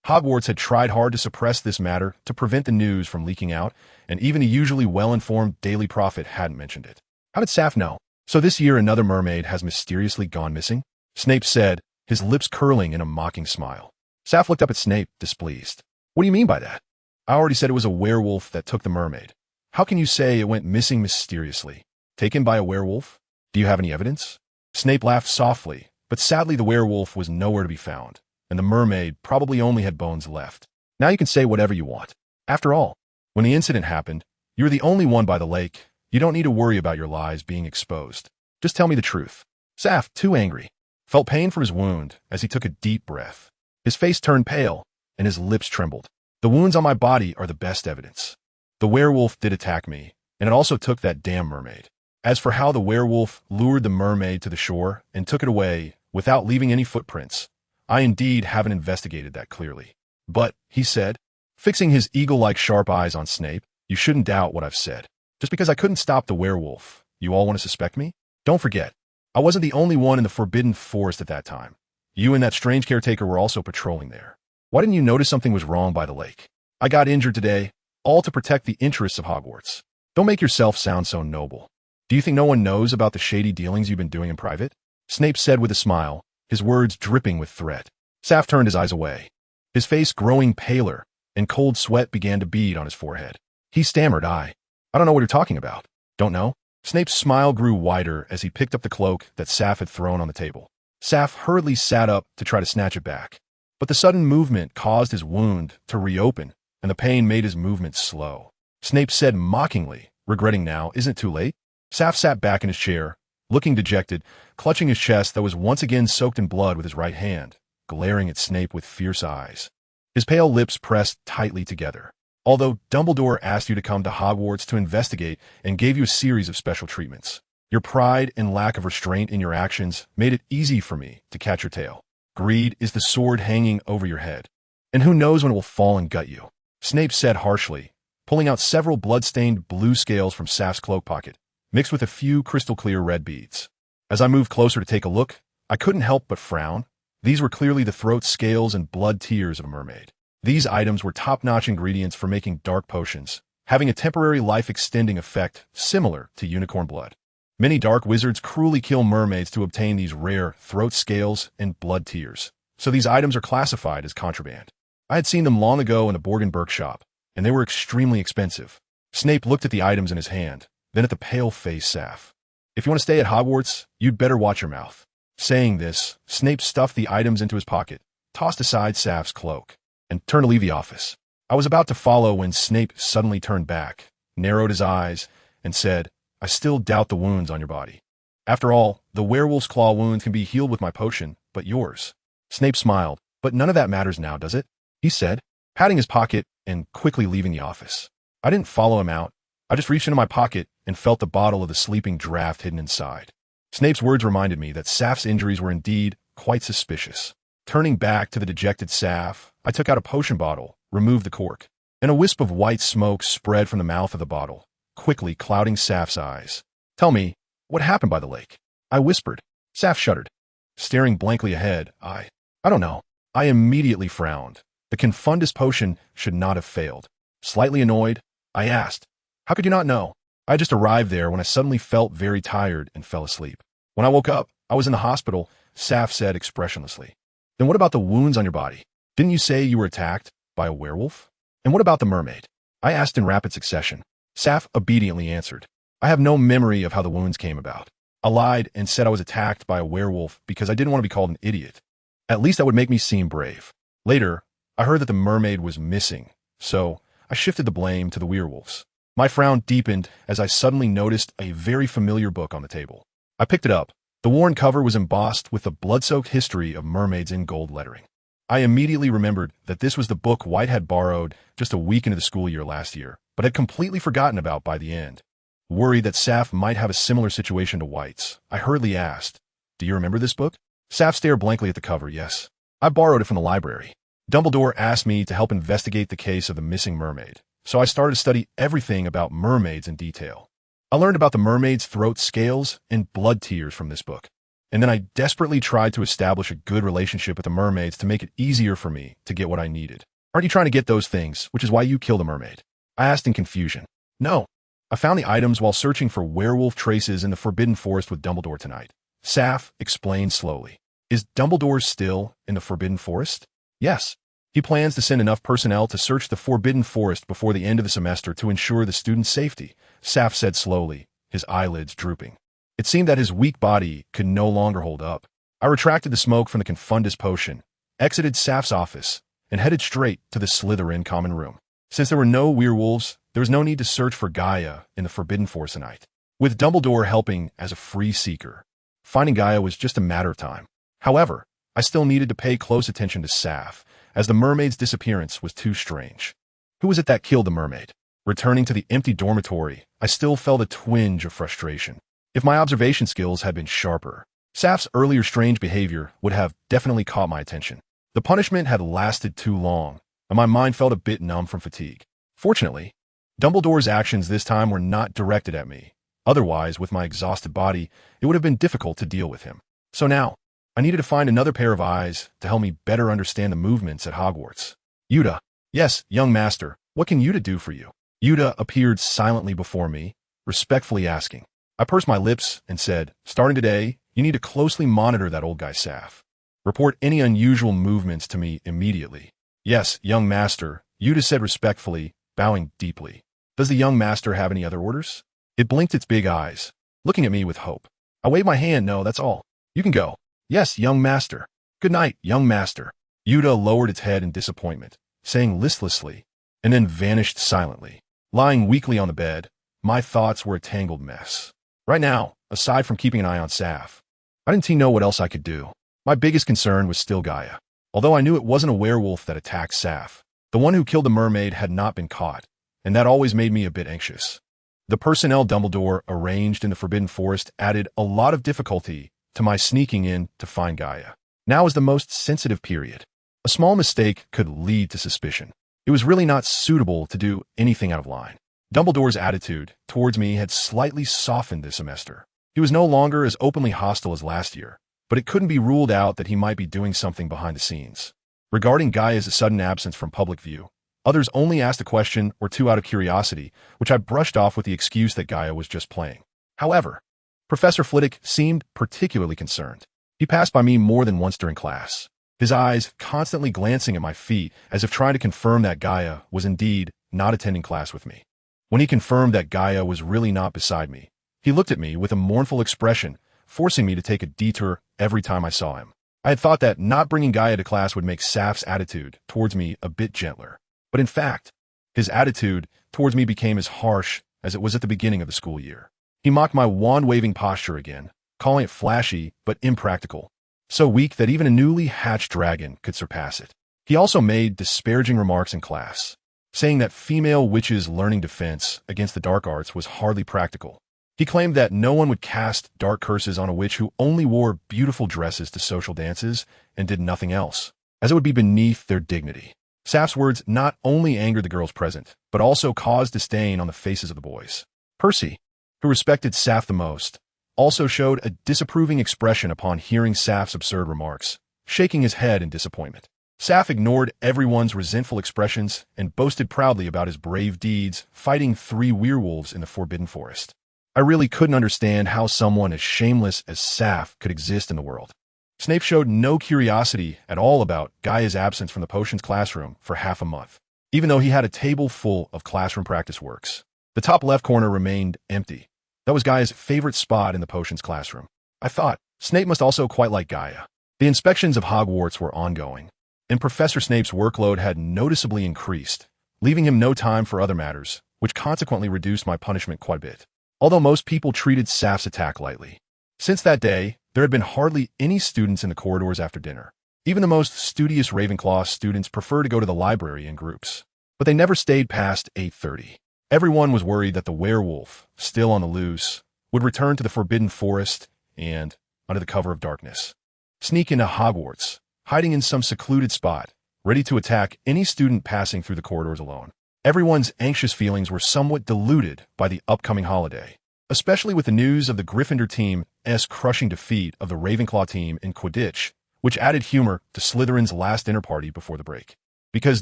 Hogwarts had tried hard to suppress this matter to prevent the news from leaking out, and even a usually well-informed Daily Prophet hadn't mentioned it. How did Saf know? So this year another mermaid has mysteriously gone missing? Snape said, his lips curling in a mocking smile. Saf looked up at Snape, displeased. What do you mean by that? I already said it was a werewolf that took the mermaid. How can you say it went missing mysteriously? Taken by a werewolf? Do you have any evidence? Snape laughed softly, but sadly the werewolf was nowhere to be found, and the mermaid probably only had bones left. Now you can say whatever you want. After all, when the incident happened, you were the only one by the lake. You don't need to worry about your lies being exposed. Just tell me the truth. Saf, too angry, felt pain from his wound as he took a deep breath. His face turned pale, and his lips trembled. The wounds on my body are the best evidence. The werewolf did attack me, and it also took that damn mermaid. As for how the werewolf lured the mermaid to the shore and took it away without leaving any footprints, I indeed haven't investigated that clearly. But, he said, fixing his eagle-like sharp eyes on Snape, you shouldn't doubt what I've said. Just because I couldn't stop the werewolf, you all want to suspect me? Don't forget, I wasn't the only one in the Forbidden Forest at that time. You and that strange caretaker were also patrolling there. Why didn't you notice something was wrong by the lake? I got injured today, all to protect the interests of Hogwarts. Don't make yourself sound so noble. Do you think no one knows about the shady dealings you've been doing in private? Snape said with a smile, his words dripping with threat. Saf turned his eyes away, his face growing paler, and cold sweat began to bead on his forehead. He stammered, I don't know what you're talking about. Don't know? Snape's smile grew wider as he picked up the cloak that Saf had thrown on the table. Saf hurriedly sat up to try to snatch it back, but the sudden movement caused his wound to reopen, and the pain made his movement slow. Snape said mockingly, regretting now, isn't it too late? Saf sat back in his chair, looking dejected, clutching his chest that was once again soaked in blood with his right hand, glaring at Snape with fierce eyes. His pale lips pressed tightly together. Although Dumbledore asked you to come to Hogwarts to investigate and gave you a series of special treatments, your pride and lack of restraint in your actions made it easy for me to catch your tail. Greed is the sword hanging over your head, and who knows when it will fall and gut you. Snape said harshly, pulling out several blood-stained blue scales from Saf's cloak pocket, mixed with a few crystal-clear red beads. As I moved closer to take a look, I couldn't help but frown. These were clearly the throat scales and blood tears of a mermaid. These items were top-notch ingredients for making dark potions, having a temporary life-extending effect similar to unicorn blood. Many dark wizards cruelly kill mermaids to obtain these rare throat scales and blood tears, so these items are classified as contraband. I had seen them long ago in a Borgenberg shop, and they were extremely expensive. Snape looked at the items in his hand, then at the pale-faced Saf. If you want to stay at Hogwarts, you'd better watch your mouth. Saying this, Snape stuffed the items into his pocket, tossed aside Saf's cloak, and turned to leave the office. I was about to follow when Snape suddenly turned back, narrowed his eyes, and said, "I still doubt the wounds on your body. After all, the werewolf's claw wounds can be healed with my potion, but yours." Snape smiled. "But none of that matters now, does it?" he said, patting his pocket and quickly leaving the office. I didn't follow him out. I just reached into my pocket and felt the bottle of the sleeping draft hidden inside. Snape's words reminded me that Saf's injuries were indeed quite suspicious. Turning back to the dejected Saf, I took out a potion bottle, removed the cork, and a wisp of white smoke spread from the mouth of the bottle, quickly clouding Saf's eyes. "Tell me, what happened by the lake?" I whispered. Saf shuddered. Staring blankly ahead, I don't know. I immediately frowned. The Confundus potion should not have failed. Slightly annoyed, I asked, "How could you not know?" I just arrived there when I suddenly felt very tired and fell asleep. When I woke up, I was in the hospital, Saf said expressionlessly. "Then what about the wounds on your body? Didn't you say you were attacked by a werewolf? And what about the mermaid?" I asked in rapid succession. Saf obediently answered. "I have no memory of how the wounds came about. I lied and said I was attacked by a werewolf because I didn't want to be called an idiot. At least that would make me seem brave. Later, I heard that the mermaid was missing, so I shifted the blame to the werewolves." My frown deepened as I suddenly noticed a very familiar book on the table. I picked it up. The worn cover was embossed with the blood-soaked history of mermaids in gold lettering. I immediately remembered that this was the book White had borrowed just a week into the school year last year, but had completely forgotten about by the end. Worried that Saf might have a similar situation to White's, I hurriedly asked, "Do you remember this book?" Saf stared blankly at the cover. "Yes. I borrowed it from the library. Dumbledore asked me to help investigate the case of the missing mermaid, so I started to study everything about mermaids in detail. I learned about the mermaid's throat scales and blood tears from this book, and then I desperately tried to establish a good relationship with the mermaids to make it easier for me to get what I needed." "Aren't you trying to get those things, which is why you killed a mermaid?" I asked in confusion. "No. I found the items while searching for werewolf traces in the Forbidden Forest with Dumbledore tonight." Saf explained slowly. "Is Dumbledore still in the Forbidden Forest?" "Yes. He plans to send enough personnel to search the Forbidden Forest before the end of the semester to ensure the students' safety," Saf said slowly, his eyelids drooping. It seemed that his weak body could no longer hold up. I retracted the smoke from the Confundus potion, exited Saf's office, and headed straight to the Slytherin common room. Since there were no werewolves, there was no need to search for Gaia in the Forbidden Forest tonight. With Dumbledore helping as a free seeker, finding Gaia was just a matter of time. However, I still needed to pay close attention to Saf, as the mermaid's disappearance was too strange. Who was it that killed the mermaid? Returning to the empty dormitory, I still felt a twinge of frustration. If my observation skills had been sharper, Saf's earlier strange behavior would have definitely caught my attention. The punishment had lasted too long, and my mind felt a bit numb from fatigue. Fortunately, Dumbledore's actions this time were not directed at me. Otherwise, with my exhausted body, it would have been difficult to deal with him. So now, I needed to find another pair of eyes to help me better understand the movements at Hogwarts. "Yuta." "Yes, young master. What can Yuta do for you?" Yuta appeared silently before me, respectfully asking. I pursed my lips and said, "Starting today, you need to closely monitor that old guy Saf. Report any unusual movements to me immediately." "Yes, young master," Yuta said respectfully, bowing deeply. "Does the young master have any other orders?" It blinked its big eyes, looking at me with hope. I waved my hand. "No, that's all. You can go." "Yes, young master." "Good night, young master." Yuta lowered its head in disappointment, saying listlessly, and then vanished silently. Lying weakly on the bed, my thoughts were a tangled mess. Right now, aside from keeping an eye on Saf, I didn't know what else I could do. My biggest concern was still Gaia. Although I knew it wasn't a werewolf that attacked Saf, the one who killed the mermaid had not been caught, and that always made me a bit anxious. The personnel Dumbledore arranged in the Forbidden Forest added a lot of difficulty to my sneaking in to find Gaia. Now is the most sensitive period. A small mistake could lead to suspicion. It was really not suitable to do anything out of line. Dumbledore's attitude towards me had slightly softened this semester. He was no longer as openly hostile as last year, but it couldn't be ruled out that he might be doing something behind the scenes. Regarding Gaia's sudden absence from public view, Others only asked a question or two out of curiosity, which I brushed off with the excuse that Gaia was just playing. However, Professor Flitwick seemed particularly concerned. He passed by me more than once during class, his eyes constantly glancing at my feet as if trying to confirm that Gaia was indeed not attending class with me. When he confirmed that Gaia was really not beside me, he looked at me with a mournful expression, forcing me to take a detour every time I saw him. I had thought that not bringing Gaia to class would make Saf's attitude towards me a bit gentler. But in fact, his attitude towards me became as harsh as it was at the beginning of the school year. He mocked my wand-waving posture again, calling it flashy but impractical, so weak that even a newly hatched dragon could surpass it. He also made disparaging remarks in class, saying that female witches learning defense against the dark arts was hardly practical. He claimed that no one would cast dark curses on a witch who only wore beautiful dresses to social dances and did nothing else, as it would be beneath their dignity. Saf's words not only angered the girls present, but also caused disdain on the faces of the boys. Percy, who respected Saf the most, also showed a disapproving expression upon hearing Saf's absurd remarks, shaking his head in disappointment. Saf ignored everyone's resentful expressions and boasted proudly about his brave deeds fighting 3 werewolves in the Forbidden Forest. I really couldn't understand how someone as shameless as Saf could exist in the world. Snape showed no curiosity at all about Gaia's absence from the potions classroom for half a month, even though he had a table full of classroom practice works. The top left corner remained empty. That was Gaia's favorite spot in the potions classroom. I thought, Snape must also quite like Gaia. The inspections of Hogwarts were ongoing, and Professor Snape's workload had noticeably increased, leaving him no time for other matters, which consequently reduced my punishment quite a bit. Although most people treated Saf's attack lightly. Since that day, there had been hardly any students in the corridors after dinner. Even the most studious Ravenclaw students prefer to go to the library in groups, but they never stayed past 8:30. Everyone was worried that the werewolf, still on the loose, would return to the Forbidden Forest and, under the cover of darkness, sneak into Hogwarts, hiding in some secluded spot, ready to attack any student passing through the corridors alone. Everyone's anxious feelings were somewhat diluted by the upcoming holiday, especially with the news of the Gryffindor team's crushing defeat of the Ravenclaw team in Quidditch, which added humor to Slytherin's last dinner party before the break. Because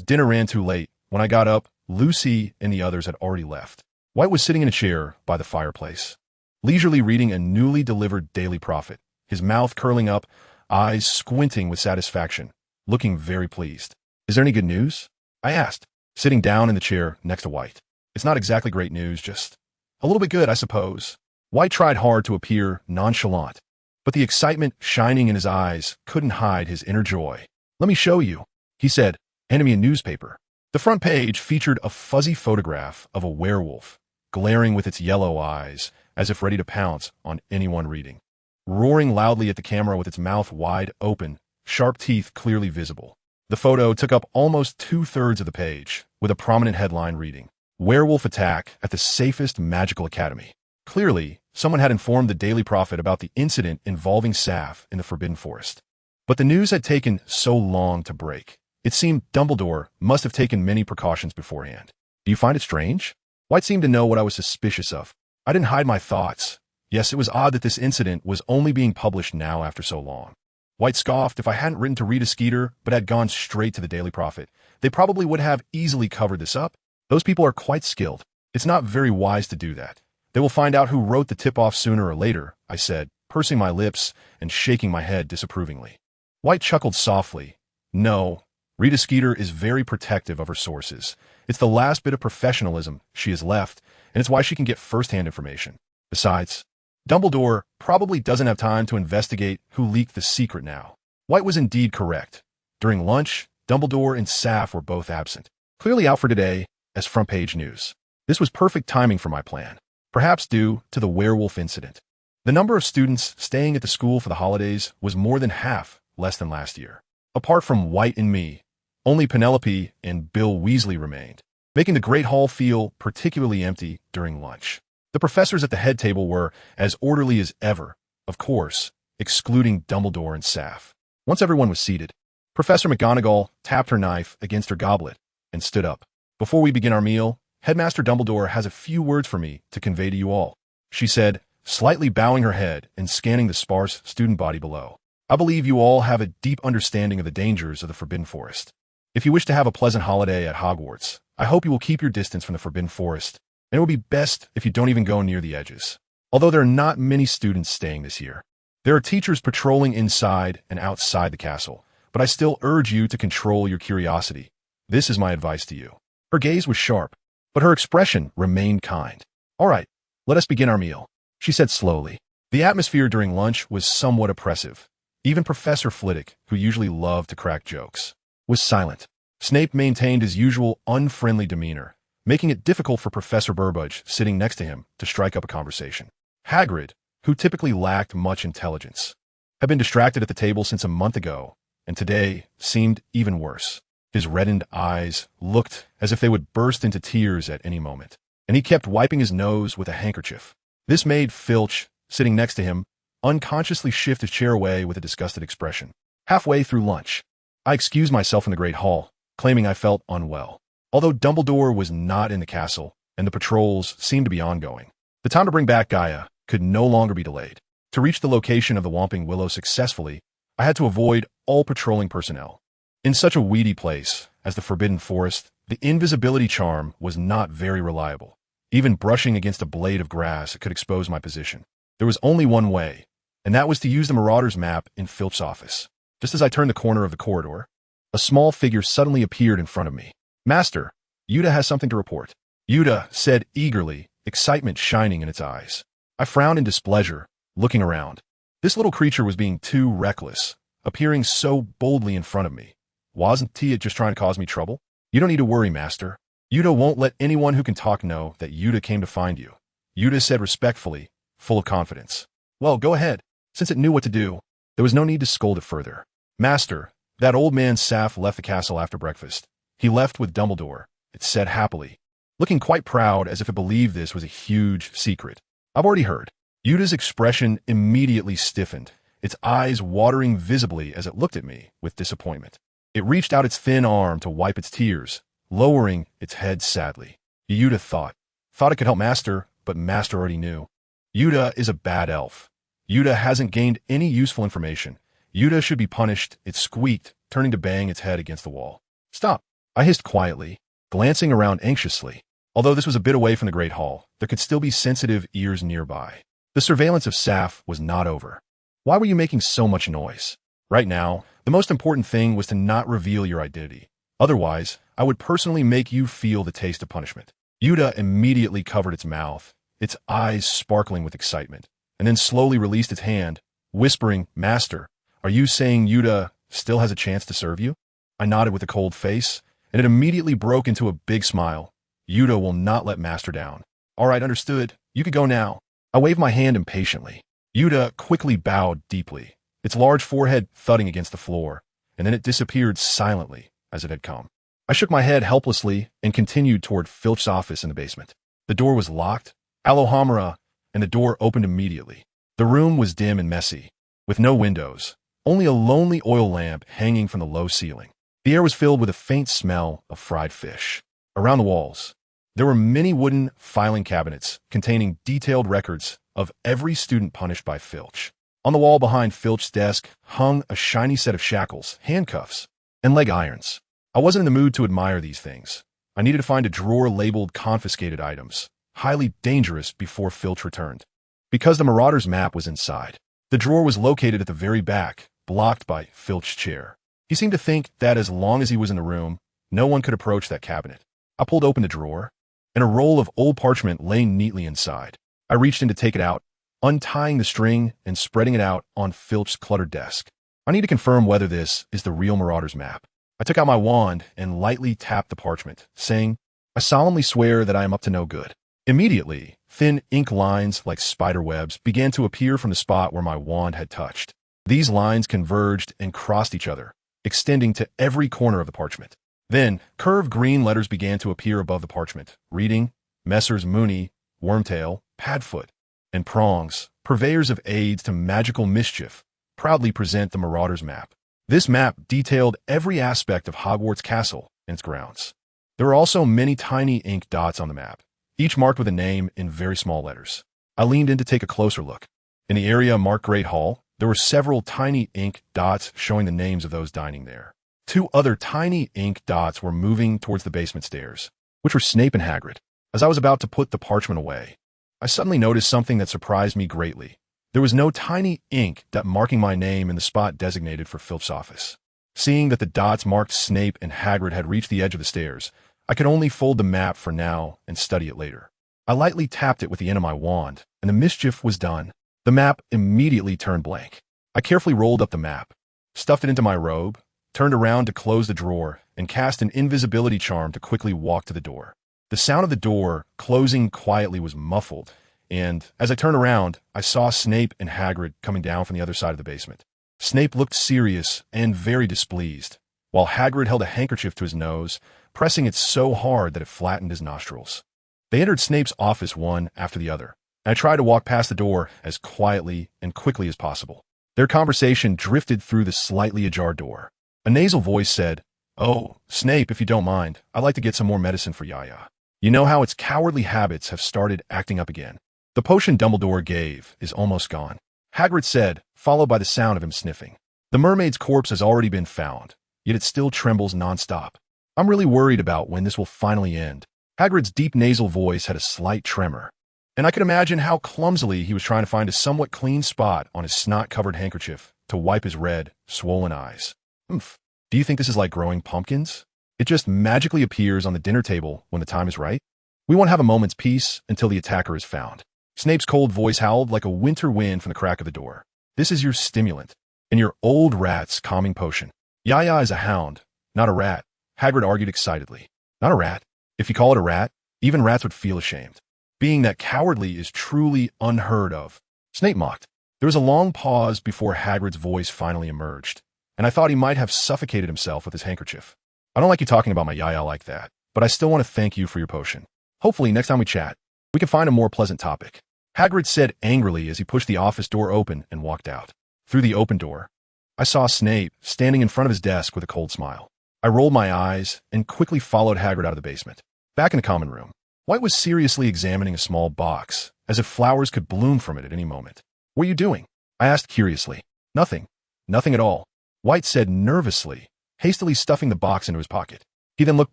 dinner ran too late, when I got up, Lucy and the others had already left. White was sitting in a chair by the fireplace, leisurely reading a newly delivered Daily Prophet, his mouth curling up, eyes squinting with satisfaction, looking very pleased. "Is there any good news?" I asked, sitting down in the chair next to White. "It's not exactly great news, just a little bit good, I suppose." White tried hard to appear nonchalant, but the excitement shining in his eyes couldn't hide his inner joy. "Let me show you," he said, handing me a newspaper. The front page featured a fuzzy photograph of a werewolf, glaring with its yellow eyes, as if ready to pounce on anyone reading. Roaring loudly at the camera with its mouth wide open, sharp teeth clearly visible. The photo took up almost 2/3 of the page, with a prominent headline reading, "Werewolf Attack at the Safest Magical Academy." Clearly, someone had informed the Daily Prophet about the incident involving Saf in the Forbidden Forest. But the news had taken so long to break. It seemed Dumbledore must have taken many precautions beforehand. "Do you find it strange?" White seemed to know what I was suspicious of. I didn't hide my thoughts. Yes, it was odd that this incident was only being published now after so long. White scoffed. If I hadn't written to Rita Skeeter, but had gone straight to the Daily Prophet, they probably would have easily covered this up. Those people are quite skilled. It's not very wise to do that. They will find out who wrote the tip-off sooner or later, I said, pursing my lips and shaking my head disapprovingly. White chuckled softly. "No, Rita Skeeter is very protective of her sources. It's the last bit of professionalism she has left, and it's why she can get first-hand information. Besides, Dumbledore probably doesn't have time to investigate who leaked the secret now." White was indeed correct. During lunch, Dumbledore and Saf were both absent, clearly out for today as front-page news. This was perfect timing for my plan, perhaps due to the werewolf incident. The number of students staying at the school for the holidays was more than half less than last year. Apart from White and me, only Penelope and Bill Weasley remained, making the Great Hall feel particularly empty during lunch. The professors at the head table were as orderly as ever, of course, excluding Dumbledore and Saf. Once everyone was seated, Professor McGonagall tapped her knife against her goblet and stood up. "Before we begin our meal, Headmaster Dumbledore has a few words for me to convey to you all," she said, slightly bowing her head and scanning the sparse student body below. "I believe you all have a deep understanding of the dangers of the Forbidden Forest. If you wish to have a pleasant holiday at Hogwarts, I hope you will keep your distance from the Forbidden Forest, and it will be best if you don't even go near the edges. Although there are not many students staying this year, there are teachers patrolling inside and outside the castle, but I still urge you to control your curiosity. This is my advice to you. Her gaze was sharp, but her expression remained kind. All right, let us begin our meal, she said slowly. The atmosphere during lunch was somewhat oppressive. Even Professor Flitwick, who usually loved to crack jokes, was silent. Snape maintained his usual unfriendly demeanor, making it difficult for Professor Burbage, sitting next to him, to strike up a conversation. Hagrid, who typically lacked much intelligence, had been distracted at the table since a month ago, and today seemed even worse. His reddened eyes looked as if they would burst into tears at any moment, and he kept wiping his nose with a handkerchief. This made Filch, sitting next to him, unconsciously shift his chair away with a disgusted expression. Halfway through lunch, I excused myself in the Great Hall, claiming I felt unwell. Although Dumbledore was not in the castle, and the patrols seemed to be ongoing, the time to bring back Gaia could no longer be delayed. To reach the location of the Whomping Willow successfully, I had to avoid all patrolling personnel. In such a weedy place as the Forbidden Forest, the invisibility charm was not very reliable. Even brushing against a blade of grass could expose my position. There was only one way, and that was to use the Marauder's map in Filch's office. Just as I turned the corner of the corridor, a small figure suddenly appeared in front of me. Master, Yuta has something to report, Yuta said eagerly, excitement shining in its eyes. I frowned in displeasure, looking around. This little creature was being too reckless, appearing so boldly in front of me. Wasn't he just trying to cause me trouble? You don't need to worry, Master. Yuta won't let anyone who can talk know that Yuta came to find you, Yuta said respectfully, full of confidence. Well, go ahead. Since it knew what to do, there was no need to scold it further. Master, that old man Saf left the castle after breakfast. He left with Dumbledore, it said happily, looking quite proud as if it believed this was a huge secret. I've already heard. Yuta's expression immediately stiffened, its eyes watering visibly as it looked at me with disappointment. It reached out its thin arm to wipe its tears, lowering its head sadly. Yuta thought it could help Master, but Master already knew. Yuta is a bad elf. Yuta hasn't gained any useful information. Yuta should be punished, it squeaked, turning to bang its head against the wall. Stop, I hissed quietly, glancing around anxiously. Although this was a bit away from the Great Hall, there could still be sensitive ears nearby. The surveillance of Saf was not over. Why were you making so much noise? Right now, the most important thing was to not reveal your identity. Otherwise, I would personally make you feel the taste of punishment. Yuta immediately covered its mouth, its eyes sparkling with excitement, and then slowly released its hand, whispering, Master, are you saying Yuta still has a chance to serve you? I nodded with a cold face, and it immediately broke into a big smile. Yuta will not let Master down. All right, understood. You could go now. I waved my hand impatiently. Yuta quickly bowed deeply, its large forehead thudding against the floor, and then it disappeared silently as it had come. I shook my head helplessly and continued toward Filch's office in the basement. The door was locked, Alohomora, and the door opened immediately. The room was dim and messy, with no windows, only a lonely oil lamp hanging from the low ceiling. The air was filled with a faint smell of fried fish. Around the walls, there were many wooden filing cabinets containing detailed records of every student punished by Filch. On the wall behind Filch's desk hung a shiny set of shackles, handcuffs, and leg irons. I wasn't in the mood to admire these things. I needed to find a drawer labeled confiscated items, highly dangerous, before Filch returned. Because the Marauder's map was inside, the drawer was located at the very back, blocked by Filch's chair. He seemed to think that as long as he was in the room, no one could approach that cabinet. I pulled open the drawer, and a roll of old parchment lay neatly inside. I reached in to take it out, untying the string and spreading it out on Filch's cluttered desk. I need to confirm whether this is the real Marauder's map. I took out my wand and lightly tapped the parchment, saying, I solemnly swear that I am up to no good. Immediately, thin ink lines like spider webs began to appear from the spot where my wand had touched. These lines converged and crossed each other, extending to every corner of the parchment. Then, curved green letters began to appear above the parchment, reading, Messrs. Mooney, Wormtail, Padfoot, and Prongs, purveyors of aids to magical mischief, proudly present the Marauder's map. This map detailed every aspect of Hogwarts Castle and its grounds. There were also many tiny ink dots on the map, each marked with a name in very small letters. I leaned in to take a closer look. In the area marked Great Hall, there were several tiny ink dots showing the names of those dining there. Two other tiny ink dots were moving towards the basement stairs, which were Snape and Hagrid. As I was about to put the parchment away, I suddenly noticed something that surprised me greatly. There was no tiny ink dot marking my name in the spot designated for Filch's office. Seeing that the dots marked Snape and Hagrid had reached the edge of the stairs, I could only fold the map for now and study it later. I lightly tapped it with the end of my wand, and the mischief was done. The map immediately turned blank. I carefully rolled up the map, stuffed it into my robe, turned around to close the drawer, and cast an invisibility charm to quickly walk to the door. The sound of the door closing quietly was muffled, and as I turned around, I saw Snape and Hagrid coming down from the other side of the basement. Snape looked serious and very displeased, while Hagrid held a handkerchief to his nose, pressing it so hard that it flattened his nostrils. They entered Snape's office one after the other, and I tried to walk past the door as quietly and quickly as possible. Their conversation drifted through the slightly ajar door. A nasal voice said, "Oh, Snape, if you don't mind, I'd like to get some more medicine for Yaya. You know how its cowardly habits have started acting up again. The potion Dumbledore gave is almost gone," Hagrid said, followed by the sound of him sniffing. "The mermaid's corpse has already been found, yet it still trembles nonstop. I'm really worried about when this will finally end." Hagrid's deep nasal voice had a slight tremor, and I could imagine how clumsily he was trying to find a somewhat clean spot on his snot-covered handkerchief to wipe his red, swollen eyes. "Oomph. Do you think this is like growing pumpkins? It just magically appears on the dinner table when the time is right? We won't have a moment's peace until the attacker is found." Snape's cold voice howled like a winter wind from the crack of the door. "This is your stimulant, and your old rat's calming potion. Yaya is a hound, not a rat," Hagrid argued excitedly. "Not a rat? If you call it a rat, even rats would feel ashamed. Being that cowardly is truly unheard of," Snape mocked. There was a long pause before Hagrid's voice finally emerged, and I thought he might have suffocated himself with his handkerchief. "I don't like you talking about my Yaya like that, but I still want to thank you for your potion. Hopefully, next time we chat, we can find a more pleasant topic," Hagrid said angrily as he pushed the office door open and walked out. Through the open door, I saw Snape standing in front of his desk with a cold smile. I rolled my eyes and quickly followed Hagrid out of the basement. Back in the common room, White was seriously examining a small box, as if flowers could bloom from it at any moment. "What are you doing?" I asked curiously. "Nothing. Nothing at all," White said nervously, hastily stuffing the box into his pocket. He then looked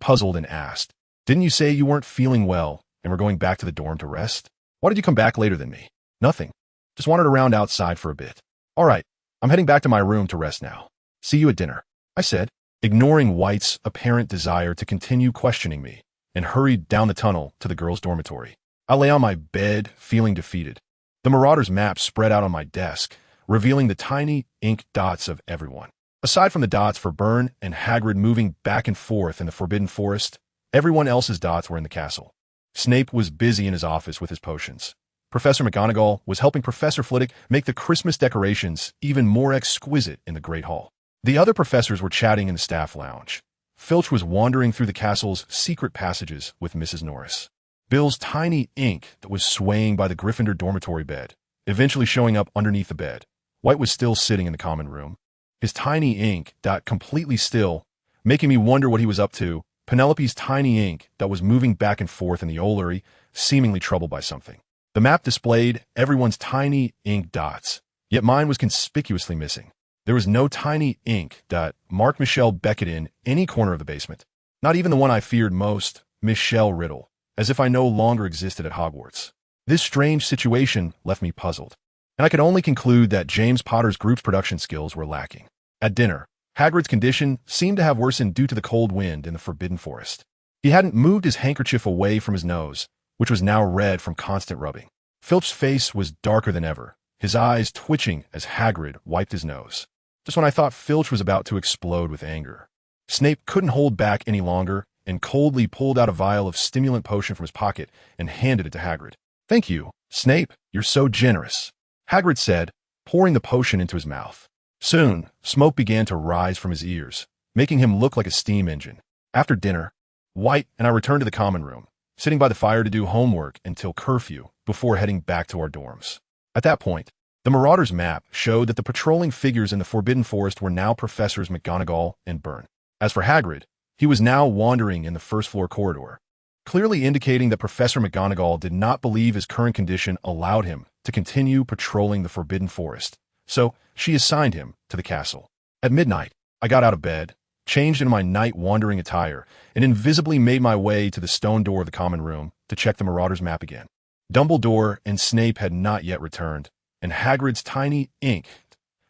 puzzled and asked, "Didn't you say you weren't feeling well and were going back to the dorm to rest? Why did you come back later than me?" "Nothing. Just wandered around outside for a bit." "All right, I'm heading back to my room to rest now. See you at dinner," I said, ignoring White's apparent desire to continue questioning me, and hurried down the tunnel to the girls' dormitory. I lay on my bed, feeling defeated. The Marauder's map spread out on my desk, revealing the tiny ink dots of everyone. Aside from the dots for Burn and Hagrid moving back and forth in the Forbidden Forest, everyone else's dots were in the castle. Snape was busy in his office with his potions. Professor McGonagall was helping Professor Flitwick make the Christmas decorations even more exquisite in the Great Hall. The other professors were chatting in the staff lounge. Filch was wandering through the castle's secret passages with Mrs. Norris. Bill's tiny ink that was swaying by the Gryffindor dormitory bed, eventually showing up underneath the bed. White was still sitting in the common room, his tiny ink dot completely still, making me wonder what he was up to. Penelope's tiny ink that was moving back and forth in the Ollery, seemingly troubled by something. The map displayed everyone's tiny ink dots, yet mine was conspicuously missing. There was no tiny ink dot marked Michelle Beckett in any corner of the basement, not even the one I feared most, Michelle Riddle, as if I no longer existed at Hogwarts. This strange situation left me puzzled, and I could only conclude that James Potter's group's production skills were lacking. At dinner, Hagrid's condition seemed to have worsened due to the cold wind in the Forbidden Forest. He hadn't moved his handkerchief away from his nose, which was now red from constant rubbing. Filch's face was darker than ever, his eyes twitching as Hagrid wiped his nose. Just when I thought Filch was about to explode with anger, Snape couldn't hold back any longer and coldly pulled out a vial of stimulant potion from his pocket and handed it to Hagrid. "Thank you, Snape, you're so generous," Hagrid said, pouring the potion into his mouth. Soon, smoke began to rise from his ears, making him look like a steam engine. After dinner, White and I returned to the common room, sitting by the fire to do homework until curfew before heading back to our dorms. At that point, the Marauder's map showed that the patrolling figures in the Forbidden Forest were now Professors McGonagall and Burn. As for Hagrid, he was now wandering in the first-floor corridor, clearly indicating that Professor McGonagall did not believe his current condition allowed him to continue patrolling the Forbidden Forest, so she assigned him to the castle. At midnight, I got out of bed, changed into my night-wandering attire, and invisibly made my way to the stone door of the common room to check the Marauder's map again. Dumbledore and Snape had not yet returned, and Hagrid's tiny ink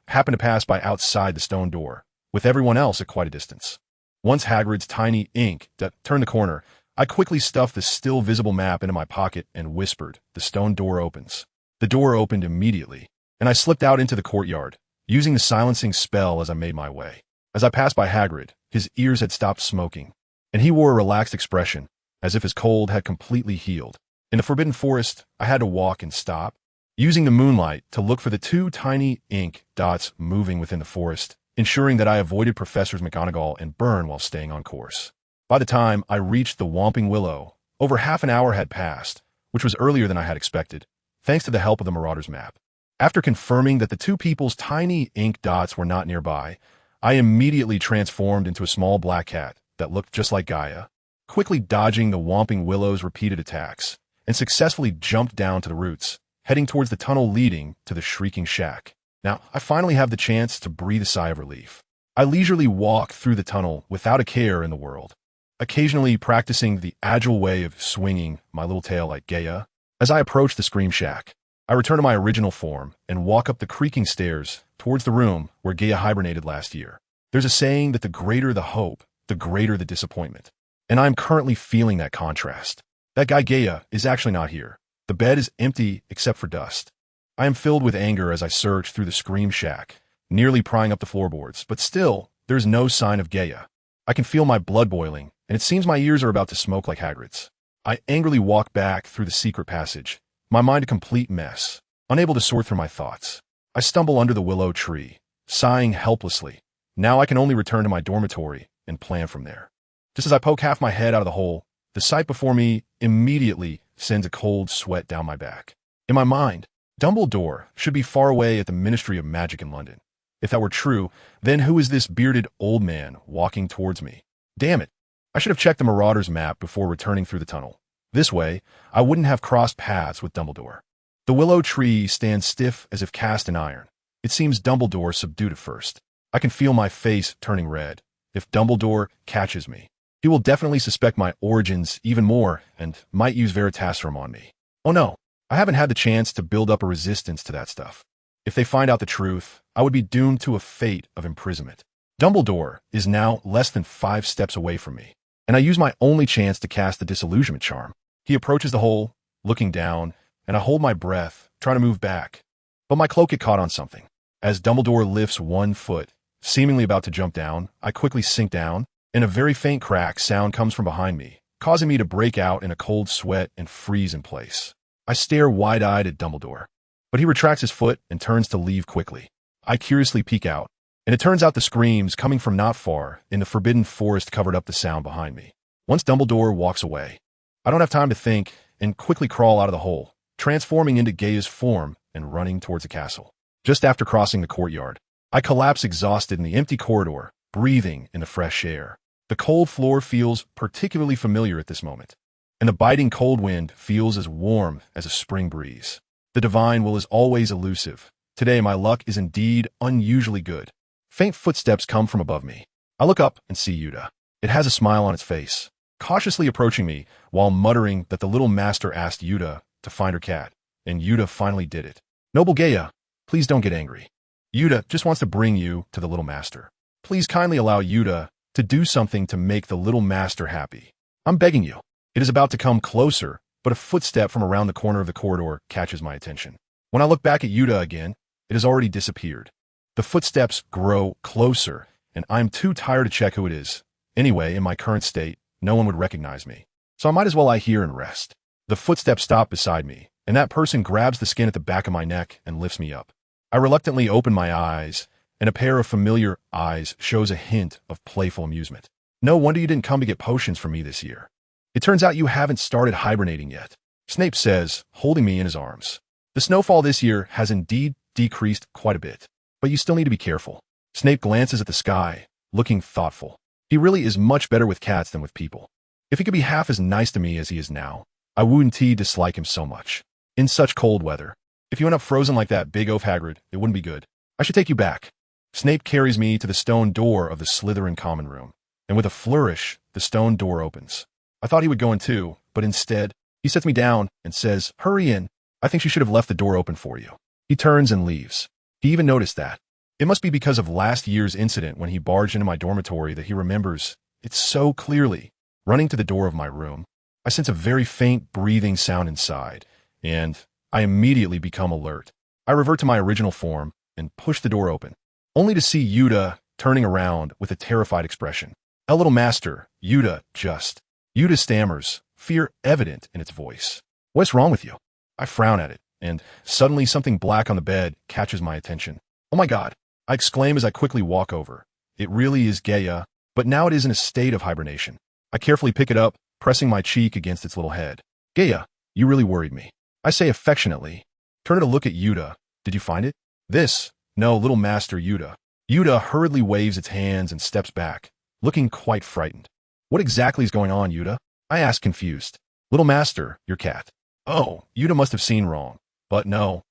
happened to pass by outside the stone door, with everyone else at quite a distance. Once Hagrid's tiny ink turned the corner, I quickly stuffed the still visible map into my pocket and whispered, "The stone door opens." The door opened immediately, and I slipped out into the courtyard, using the silencing spell as I made my way. As I passed by Hagrid, his ears had stopped smoking, and he wore a relaxed expression, as if his cold had completely healed. In the Forbidden Forest, I had to walk and stop, using the moonlight to look for the two tiny ink dots moving within the forest, ensuring that I avoided Professors McGonagall and Burn while staying on course. By the time I reached the Whomping Willow, over half an hour had passed, which was earlier than I had expected, thanks to the help of the Marauder's map. After confirming that the two people's tiny ink dots were not nearby, I immediately transformed into a small black cat that looked just like Gaia, quickly dodging the Whomping Willow's repeated attacks, and successfully jumped down to the roots, heading towards the tunnel leading to the Shrieking Shack. Now, I finally have the chance to breathe a sigh of relief. I leisurely walk through the tunnel without a care in the world, occasionally practicing the agile way of swinging my little tail like Gaia. As I approach the Scream Shack, I return to my original form and walk up the creaking stairs towards the room where Gaia hibernated last year. There's a saying that the greater the hope, the greater the disappointment. And I'm currently feeling that contrast. That guy Gaia is actually not here. The bed is empty except for dust. I am filled with anger as I search through the Scream Shack, nearly prying up the floorboards, but still, there's no sign of Gaia. I can feel my blood boiling, and it seems my ears are about to smoke like Hagrid's. I angrily walk back through the secret passage, my mind a complete mess, unable to sort through my thoughts. I stumble under the willow tree, sighing helplessly. Now I can only return to my dormitory and plan from there. Just as I poke half my head out of the hole, the sight before me immediately sends a cold sweat down my back. In my mind, Dumbledore should be far away at the Ministry of Magic in London. If that were true, then who is this bearded old man walking towards me? Damn it. I should have checked the Marauder's map before returning through the tunnel. This way, I wouldn't have crossed paths with Dumbledore. The willow tree stands stiff as if cast in iron. It seems Dumbledore subdued at first. I can feel my face turning red. If Dumbledore catches me, he will definitely suspect my origins even more and might use Veritaserum on me. Oh no. I haven't had the chance to build up a resistance to that stuff. If they find out the truth, I would be doomed to a fate of imprisonment. Dumbledore is now less than 5 steps away from me, and I use my only chance to cast the disillusionment charm. He approaches the hole, looking down, and I hold my breath, trying to move back. But my cloak get caught on something. As Dumbledore lifts one foot, seemingly about to jump down, I quickly sink down, and a very faint crack sound comes from behind me, causing me to break out in a cold sweat and freeze in place. I stare wide-eyed at Dumbledore, but he retracts his foot and turns to leave quickly. I curiously peek out, and it turns out the screams coming from not far in the Forbidden Forest covered up the sound behind me. Once Dumbledore walks away, I don't have time to think and quickly crawl out of the hole, transforming into Gaia's form and running towards the castle. Just after crossing the courtyard, I collapse exhausted in the empty corridor, breathing in the fresh air. The cold floor feels particularly familiar at this moment, and the biting cold wind feels as warm as a spring breeze. The divine will is always elusive. Today my luck is indeed unusually good. Faint footsteps come from above me. I look up and see Yuda. It has a smile on its face, cautiously approaching me while muttering that the little master asked Yuda to find her cat, and Yuda finally did it. Noble Gaia, please don't get angry. Yuda just wants to bring you to the little master. Please kindly allow Yuda to do something to make the little master happy. I'm begging you. It is about to come closer, but a footstep from around the corner of the corridor catches my attention. When I look back at Yuda again, it has already disappeared. The footsteps grow closer, and I'm too tired to check who it is. Anyway, in my current state, no one would recognize me, so I might as well lie here and rest. The footsteps stop beside me, and that person grabs the skin at the back of my neck and lifts me up. I reluctantly open my eyes, and a pair of familiar eyes shows a hint of playful amusement. No wonder you didn't come to get potions from me this year. It turns out you haven't started hibernating yet, Snape says, holding me in his arms. The snowfall this year has indeed decreased quite a bit, but you still need to be careful. Snape glances at the sky, looking thoughtful. He really is much better with cats than with people. If he could be half as nice to me as he is now, I wouldn't dislike him so much. In such cold weather, if you end up frozen like that big oaf Hagrid, it wouldn't be good. I should take you back. Snape carries me to the stone door of the Slytherin common room, and with a flourish, the stone door opens. I thought he would go in too, but instead, he sets me down and says, "Hurry in. I think she should have left the door open for you." He turns and leaves. He even noticed that. It must be because of last year's incident when he barged into my dormitory that he remembers it so clearly. Running to the door of my room, I sense a very faint breathing sound inside, and I immediately become alert. I revert to my original form and push the door open, only to see Yuta turning around with a terrified expression. "A little master, Yuta, just..." Yuta stammers, fear evident in its voice. "What's wrong with you?" I frown at it, and suddenly something black on the bed catches my attention. "Oh my god," I exclaim as I quickly walk over. It really is Gaia, but now it is in a state of hibernation. I carefully pick it up, pressing my cheek against its little head. "Gaia, you really worried me," I say affectionately. Turn to look at Yuta. "Did you find it?" "This? No, little master Yuta." Yuta hurriedly waves its hands and steps back, looking quite frightened. "What exactly is going on, Yuta?" I ask, confused. "Little master, your cat." Oh, Yuta must have seen wrong. But no,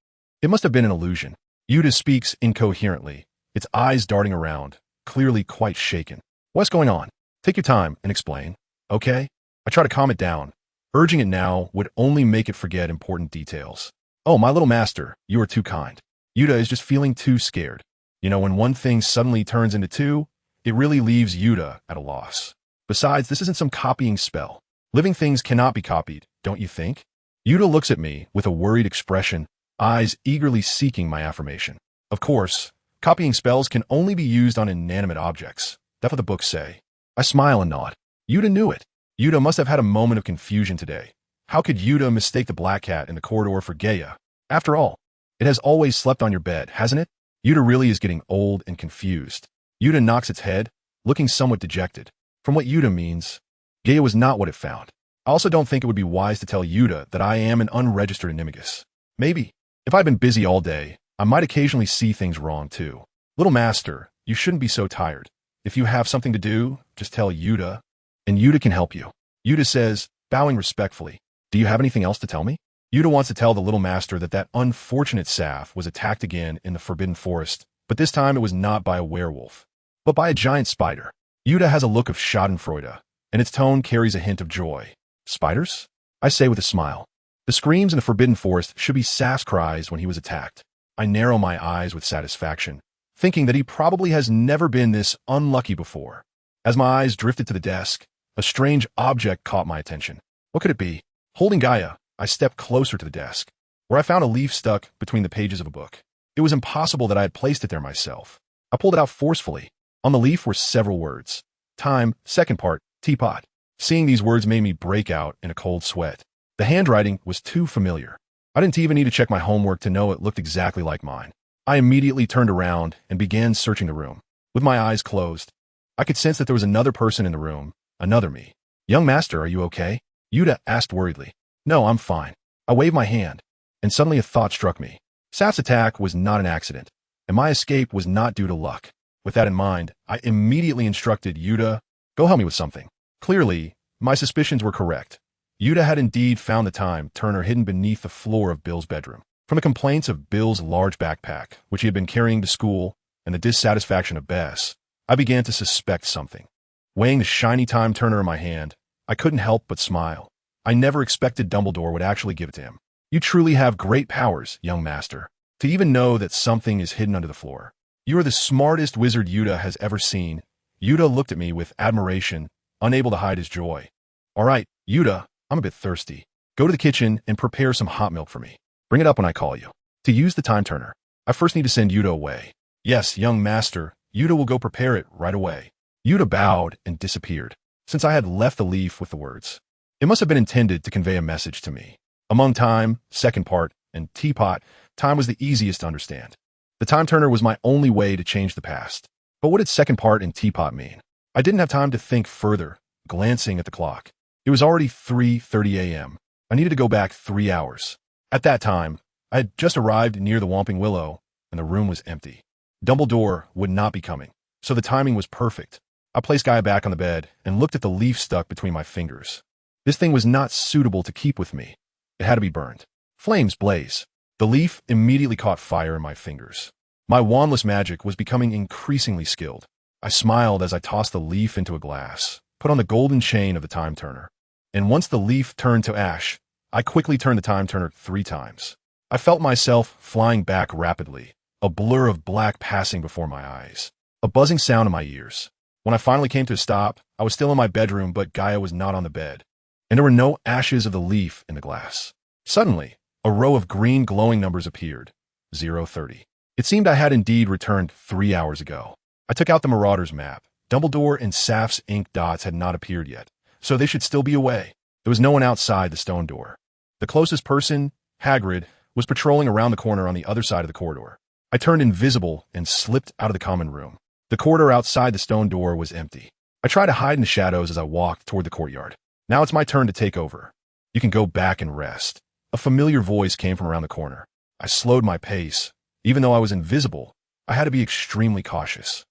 it must have been an illusion. Yuta speaks incoherently, its eyes darting around, clearly quite shaken. "What's going on? Take your time and explain, okay?" I try to calm it down. Urging it now would only make it forget important details. "Oh, my little master, you are too kind. Yuta is just feeling too scared. You know, when one thing suddenly turns into two, it really leaves Yuta at a loss. Besides, this isn't some copying spell. Living things cannot be copied, don't you think?" Yuta looks at me with a worried expression, eyes eagerly seeking my affirmation. "Of course, copying spells can only be used on inanimate objects. That's what the books say." I smile and nod. Yuta knew it. Yuta must have had a moment of confusion today. How could Yuta mistake the black cat in the corridor for Gaia? After all, it has always slept on your bed, hasn't it? Yuta really is getting old and confused. Yuta knocks its head, looking somewhat dejected. From what Yuta means, Gaia was not what it found. I also don't think it would be wise to tell Yuta that I am an unregistered animagus. Maybe, if I'd been busy all day, I might occasionally see things wrong too. "Little master, you shouldn't be so tired. If you have something to do, just tell Yuta, and Yuta can help you." Yuta says, bowing respectfully. "Do you have anything else to tell me?" Yuta wants to tell the little master that that unfortunate Saf was attacked again in the Forbidden Forest, but this time it was not by a werewolf, but by a giant spider. Yuta has a look of schadenfreude, and its tone carries a hint of joy. "Spiders?" I say with a smile. The screams in the Forbidden Forest should be Saf's cries when he was attacked. I narrow my eyes with satisfaction, thinking that he probably has never been this unlucky before. As my eyes drifted to the desk, a strange object caught my attention. What could it be? Holding Gaia, I stepped closer to the desk, where I found a leaf stuck between the pages of a book. It was impossible that I had placed it there myself. I pulled it out forcefully. On the leaf were several words. "Time, second part, teapot." Seeing these words made me break out in a cold sweat. The handwriting was too familiar. I didn't even need to check my homework to know it looked exactly like mine. I immediately turned around and began searching the room. With my eyes closed, I could sense that there was another person in the room, another me. "Young master, are you okay?" Yuta asked worriedly. "No, I'm fine." I waved my hand, and suddenly a thought struck me. Saf's attack was not an accident, and my escape was not due to luck. With that in mind, I immediately instructed Yuta, "Go help me with something." Clearly, my suspicions were correct. Yuta had indeed found the time turner hidden beneath the floor of Bill's bedroom. From the complaints of Bill's large backpack, which he had been carrying to school, and the dissatisfaction of Bess, I began to suspect something. Weighing the shiny time turner in my hand, I couldn't help but smile. I never expected Dumbledore would actually give it to him. "You truly have great powers, young master, to even know that something is hidden under the floor. You are the smartest wizard Yuta has ever seen." Yuta looked at me with admiration, unable to hide his joy. "All right, Yuta, I'm a bit thirsty. Go to the kitchen and prepare some hot milk for me. Bring it up when I call you." To use the time turner, I first need to send Yuta away. "Yes, young master, Yuta will go prepare it right away." Yuta bowed and disappeared, since I had left the leaf with the words. It must have been intended to convey a message to me. Among time, second part, and teapot, time was the easiest to understand. The time turner was my only way to change the past. But what did second part and teapot mean? I didn't have time to think further, glancing at the clock. It was already 3:30 a.m. I needed to go back 3 hours. At that time, I had just arrived near the Whomping Willow, and the room was empty. Dumbledore would not be coming, so the timing was perfect. I placed Gaia back on the bed and looked at the leaf stuck between my fingers. This thing was not suitable to keep with me. It had to be burned. Flames blaze. The leaf immediately caught fire in my fingers. My wandless magic was becoming increasingly skilled. I smiled as I tossed the leaf into a glass, put on the golden chain of the time turner. And once the leaf turned to ash, I quickly turned the time turner 3 times. I felt myself flying back rapidly, a blur of black passing before my eyes, a buzzing sound in my ears. When I finally came to a stop, I was still in my bedroom, but Gaia was not on the bed, and there were no ashes of the leaf in the glass. Suddenly, a row of green glowing numbers appeared, 030. It seemed I had indeed returned 3 hours ago. I took out the Marauder's map. Dumbledore and Saf's ink dots had not appeared yet, so they should still be away. There was no one outside the stone door. The closest person, Hagrid, was patrolling around the corner on the other side of the corridor. I turned invisible and slipped out of the common room. The corridor outside the stone door was empty. I tried to hide in the shadows as I walked toward the courtyard. Now it's my turn to take over. You can go back and rest. A familiar voice came from around the corner. I slowed my pace. Even though I was invisible, I had to be extremely cautious.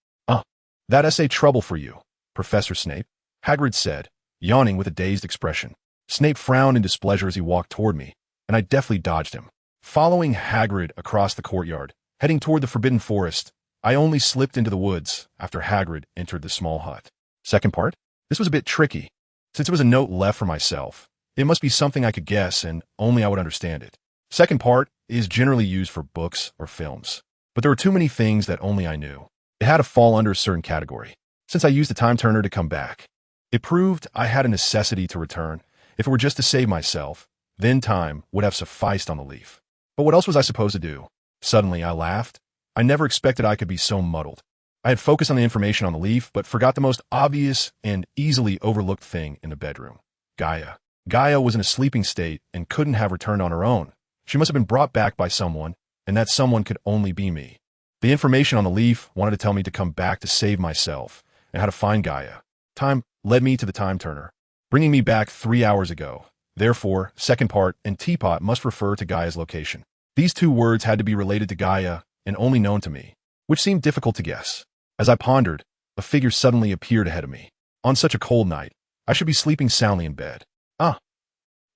That essay trouble for you, Professor Snape, Hagrid said, yawning with a dazed expression. Snape frowned in displeasure as he walked toward me, and I deftly dodged him. Following Hagrid across the courtyard, heading toward the Forbidden Forest, I only slipped into the woods after Hagrid entered the small hut. Second part? This was a bit tricky. Since there was a note left for myself, it must be something I could guess and only I would understand it. Second part is generally used for books or films, but there were too many things that only I knew. It had to fall under a certain category, since I used the time turner to come back. It proved I had a necessity to return. If it were just to save myself, then time would have sufficed on the leaf. But what else was I supposed to do? Suddenly, I laughed. I never expected I could be so muddled. I had focused on the information on the leaf, but forgot the most obvious and easily overlooked thing in the bedroom. Gaia. Gaia was in a sleeping state and couldn't have returned on her own. She must have been brought back by someone, and that someone could only be me. The information on the leaf wanted to tell me to come back to save myself and how to find Gaia. Time led me to the time turner, bringing me back 3 hours ago. Therefore, second part and teapot must refer to Gaia's location. These 2 words had to be related to Gaia and only known to me, which seemed difficult to guess. As I pondered, a figure suddenly appeared ahead of me. On such a cold night, I should be sleeping soundly in bed.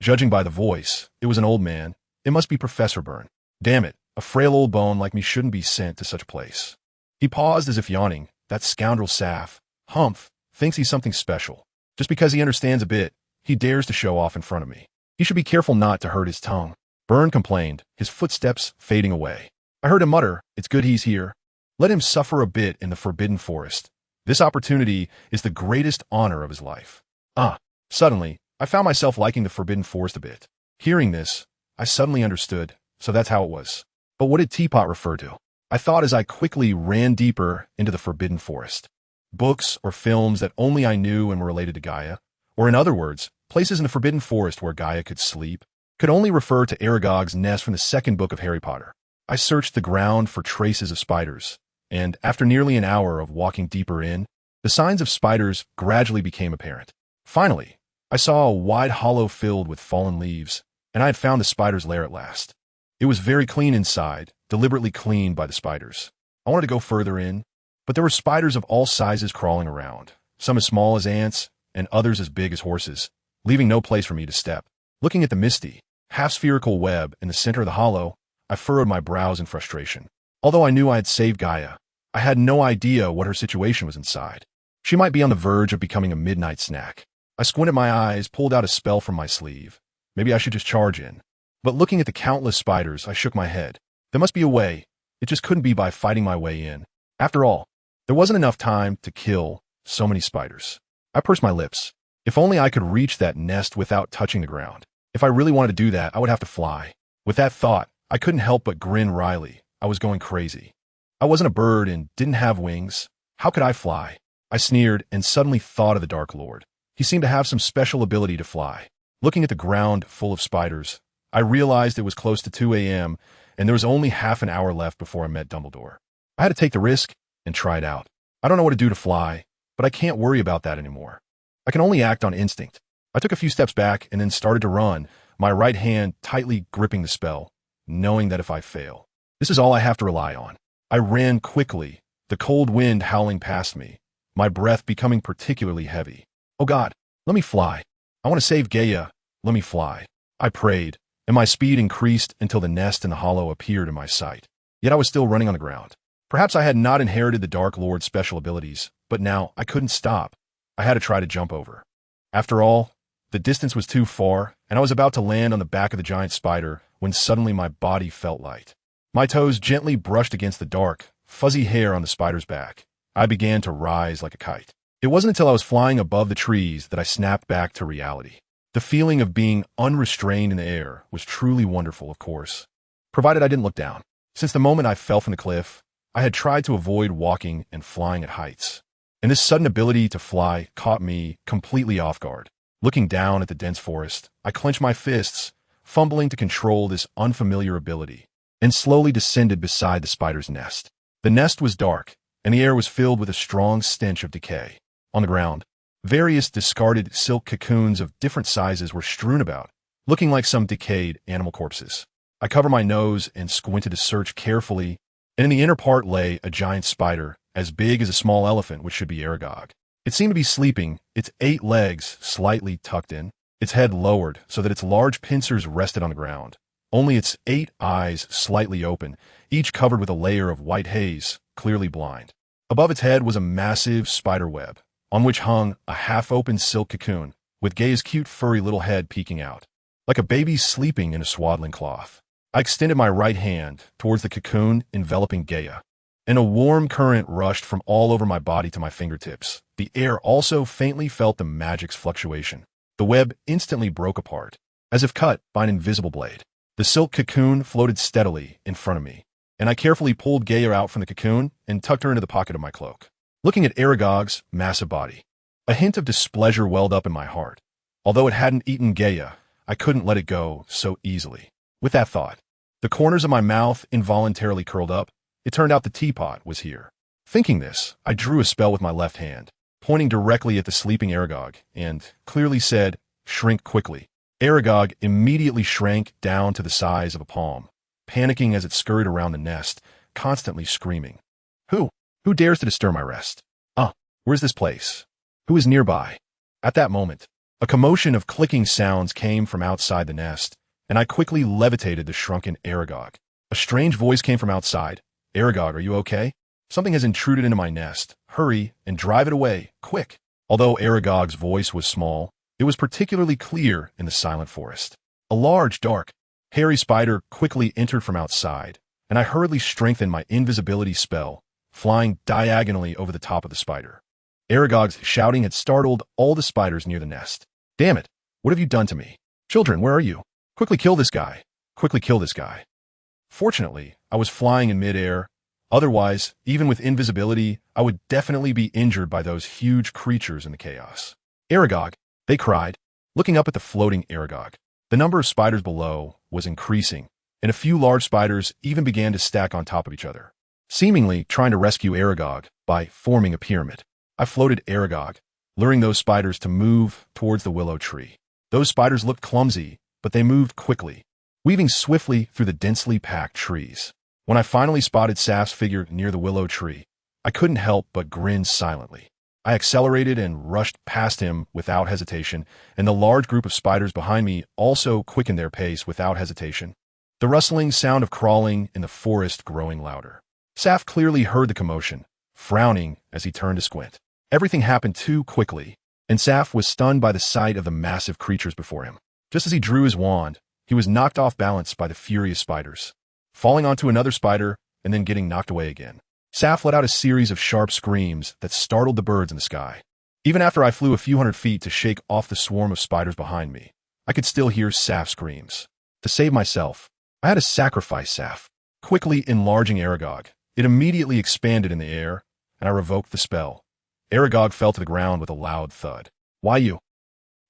Judging by the voice, it was an old man. It must be Professor Byrne. Damn it. A frail old bone like me shouldn't be sent to such a place. He paused as if yawning. That scoundrel Saf, Humph, thinks he's something special. Just because he understands a bit, he dares to show off in front of me. He should be careful not to hurt his tongue. Byrne complained, his footsteps fading away. I heard him mutter, "It's good he's here. Let him suffer a bit in the Forbidden Forest. This opportunity is the greatest honor of his life." Suddenly, I found myself liking the Forbidden Forest a bit. Hearing this, I suddenly understood, so that's how it was. But what did Teapot refer to? I thought as I quickly ran deeper into the Forbidden Forest. Books or films that only I knew and were related to Gaia, or in other words, places in the Forbidden Forest where Gaia could sleep, could only refer to Aragog's nest from the 2nd book of Harry Potter. I searched the ground for traces of spiders, and after nearly an hour of walking deeper in, the signs of spiders gradually became apparent. Finally, I saw a wide hollow filled with fallen leaves, and I had found the spider's lair at last. It was very clean inside, deliberately cleaned by the spiders. I wanted to go further in, but there were spiders of all sizes crawling around, some as small as ants and others as big as horses, leaving no place for me to step. Looking at the misty, half-spherical web in the center of the hollow, I furrowed my brows in frustration. Although I knew I had saved Gaia, I had no idea what her situation was inside. She might be on the verge of becoming a midnight snack. I squinted my eyes, pulled out a spell from my sleeve. Maybe I should just charge in. But looking at the countless spiders, I shook my head. There must be a way. It just couldn't be by fighting my way in. After all, there wasn't enough time to kill so many spiders. I pursed my lips. If only I could reach that nest without touching the ground. If I really wanted to do that, I would have to fly. With that thought, I couldn't help but grin wryly. I was going crazy. I wasn't a bird and didn't have wings. How could I fly? I sneered and suddenly thought of the Dark Lord. He seemed to have some special ability to fly. Looking at the ground full of spiders, I realized it was close to 2 a.m., and there was only half an hour left before I met Dumbledore. I had to take the risk and try it out. I don't know what to do to fly, but I can't worry about that anymore. I can only act on instinct. I took a few steps back and then started to run, my right hand tightly gripping the spell, knowing that if I fail, this is all I have to rely on. I ran quickly, the cold wind howling past me, my breath becoming particularly heavy. Oh God, let me fly. I want to save Gaia. Let me fly. I prayed, and my speed increased until the nest in the hollow appeared in my sight. Yet I was still running on the ground. Perhaps I had not inherited the Dark Lord's special abilities, but now I couldn't stop. I had to try to jump over. After all, the distance was too far, and I was about to land on the back of the giant spider when suddenly my body felt light. My toes gently brushed against the dark, fuzzy hair on the spider's back. I began to rise like a kite. It wasn't until I was flying above the trees that I snapped back to reality. The feeling of being unrestrained in the air was truly wonderful, of course, provided I didn't look down. Since the moment I fell from the cliff, I had tried to avoid walking and flying at heights. And this sudden ability to fly caught me completely off guard. Looking down at the dense forest, I clenched my fists, fumbling to control this unfamiliar ability, and slowly descended beside the spider's nest. The nest was dark, and the air was filled with a strong stench of decay. On the ground, various discarded silk cocoons of different sizes were strewn about, looking like some decayed animal corpses. I covered my nose and squinted to search carefully, and in the inner part lay a giant spider, as big as a small elephant, which should be Aragog. It seemed to be sleeping, its 8 legs slightly tucked in, its head lowered so that its large pincers rested on the ground. Only its 8 eyes slightly open, each covered with a layer of white haze, clearly blind. Above its head was a massive spider web, on which hung a half-open silk cocoon, with Gaia's cute furry little head peeking out, like a baby sleeping in a swaddling cloth. I extended my right hand towards the cocoon enveloping Gaia, and a warm current rushed from all over my body to my fingertips. The air also faintly felt the magic's fluctuation. The web instantly broke apart, as if cut by an invisible blade. The silk cocoon floated steadily in front of me, and I carefully pulled Gaia out from the cocoon and tucked her into the pocket of my cloak. Looking at Aragog's massive body, a hint of displeasure welled up in my heart. Although it hadn't eaten Gaia, I couldn't let it go so easily. With that thought, the corners of my mouth involuntarily curled up. It turned out the teapot was here. Thinking this, I drew a spell with my left hand, pointing directly at the sleeping Aragog, and clearly said, "Shrink quickly." Aragog immediately shrank down to the size of a palm, panicking as it scurried around the nest, constantly screaming. Who dares to disturb my rest? Where's this place? Who is nearby? At that moment, a commotion of clicking sounds came from outside the nest, and I quickly levitated the shrunken Aragog. A strange voice came from outside. "Aragog, are you okay? Something has intruded into my nest. Hurry and drive it away, quick." Although Aragog's voice was small, it was particularly clear in the silent forest. A large, dark, hairy spider quickly entered from outside, and I hurriedly strengthened my invisibility spell, flying diagonally over the top of the spider. Aragog's shouting had startled all the spiders near the nest. "Damn it! What have you done to me? Children, where are you? Quickly kill this guy! Quickly kill this guy!" Fortunately, I was flying in midair. Otherwise, even with invisibility, I would definitely be injured by those huge creatures in the chaos. "Aragog!" they cried, looking up at the floating Aragog. The number of spiders below was increasing, and a few large spiders even began to stack on top of each other, seemingly trying to rescue Aragog by forming a pyramid. I floated Aragog, luring those spiders to move towards the willow tree. Those spiders looked clumsy, but they moved quickly, weaving swiftly through the densely packed trees. When I finally spotted Saf's figure near the willow tree, I couldn't help but grin silently. I accelerated and rushed past him without hesitation, and the large group of spiders behind me also quickened their pace without hesitation, the rustling sound of crawling in the forest growing louder. Saf clearly heard the commotion, frowning as he turned to squint. Everything happened too quickly, and Saf was stunned by the sight of the massive creatures before him. Just as he drew his wand, he was knocked off balance by the furious spiders, falling onto another spider and then getting knocked away again. Saf let out a series of sharp screams that startled the birds in the sky. Even after I flew a few hundred feet to shake off the swarm of spiders behind me, I could still hear Saf's screams. To save myself, I had to sacrifice Saf. Quickly enlarging Aragog, it immediately expanded in the air, and I revoked the spell. Aragog fell to the ground with a loud thud. "Why you?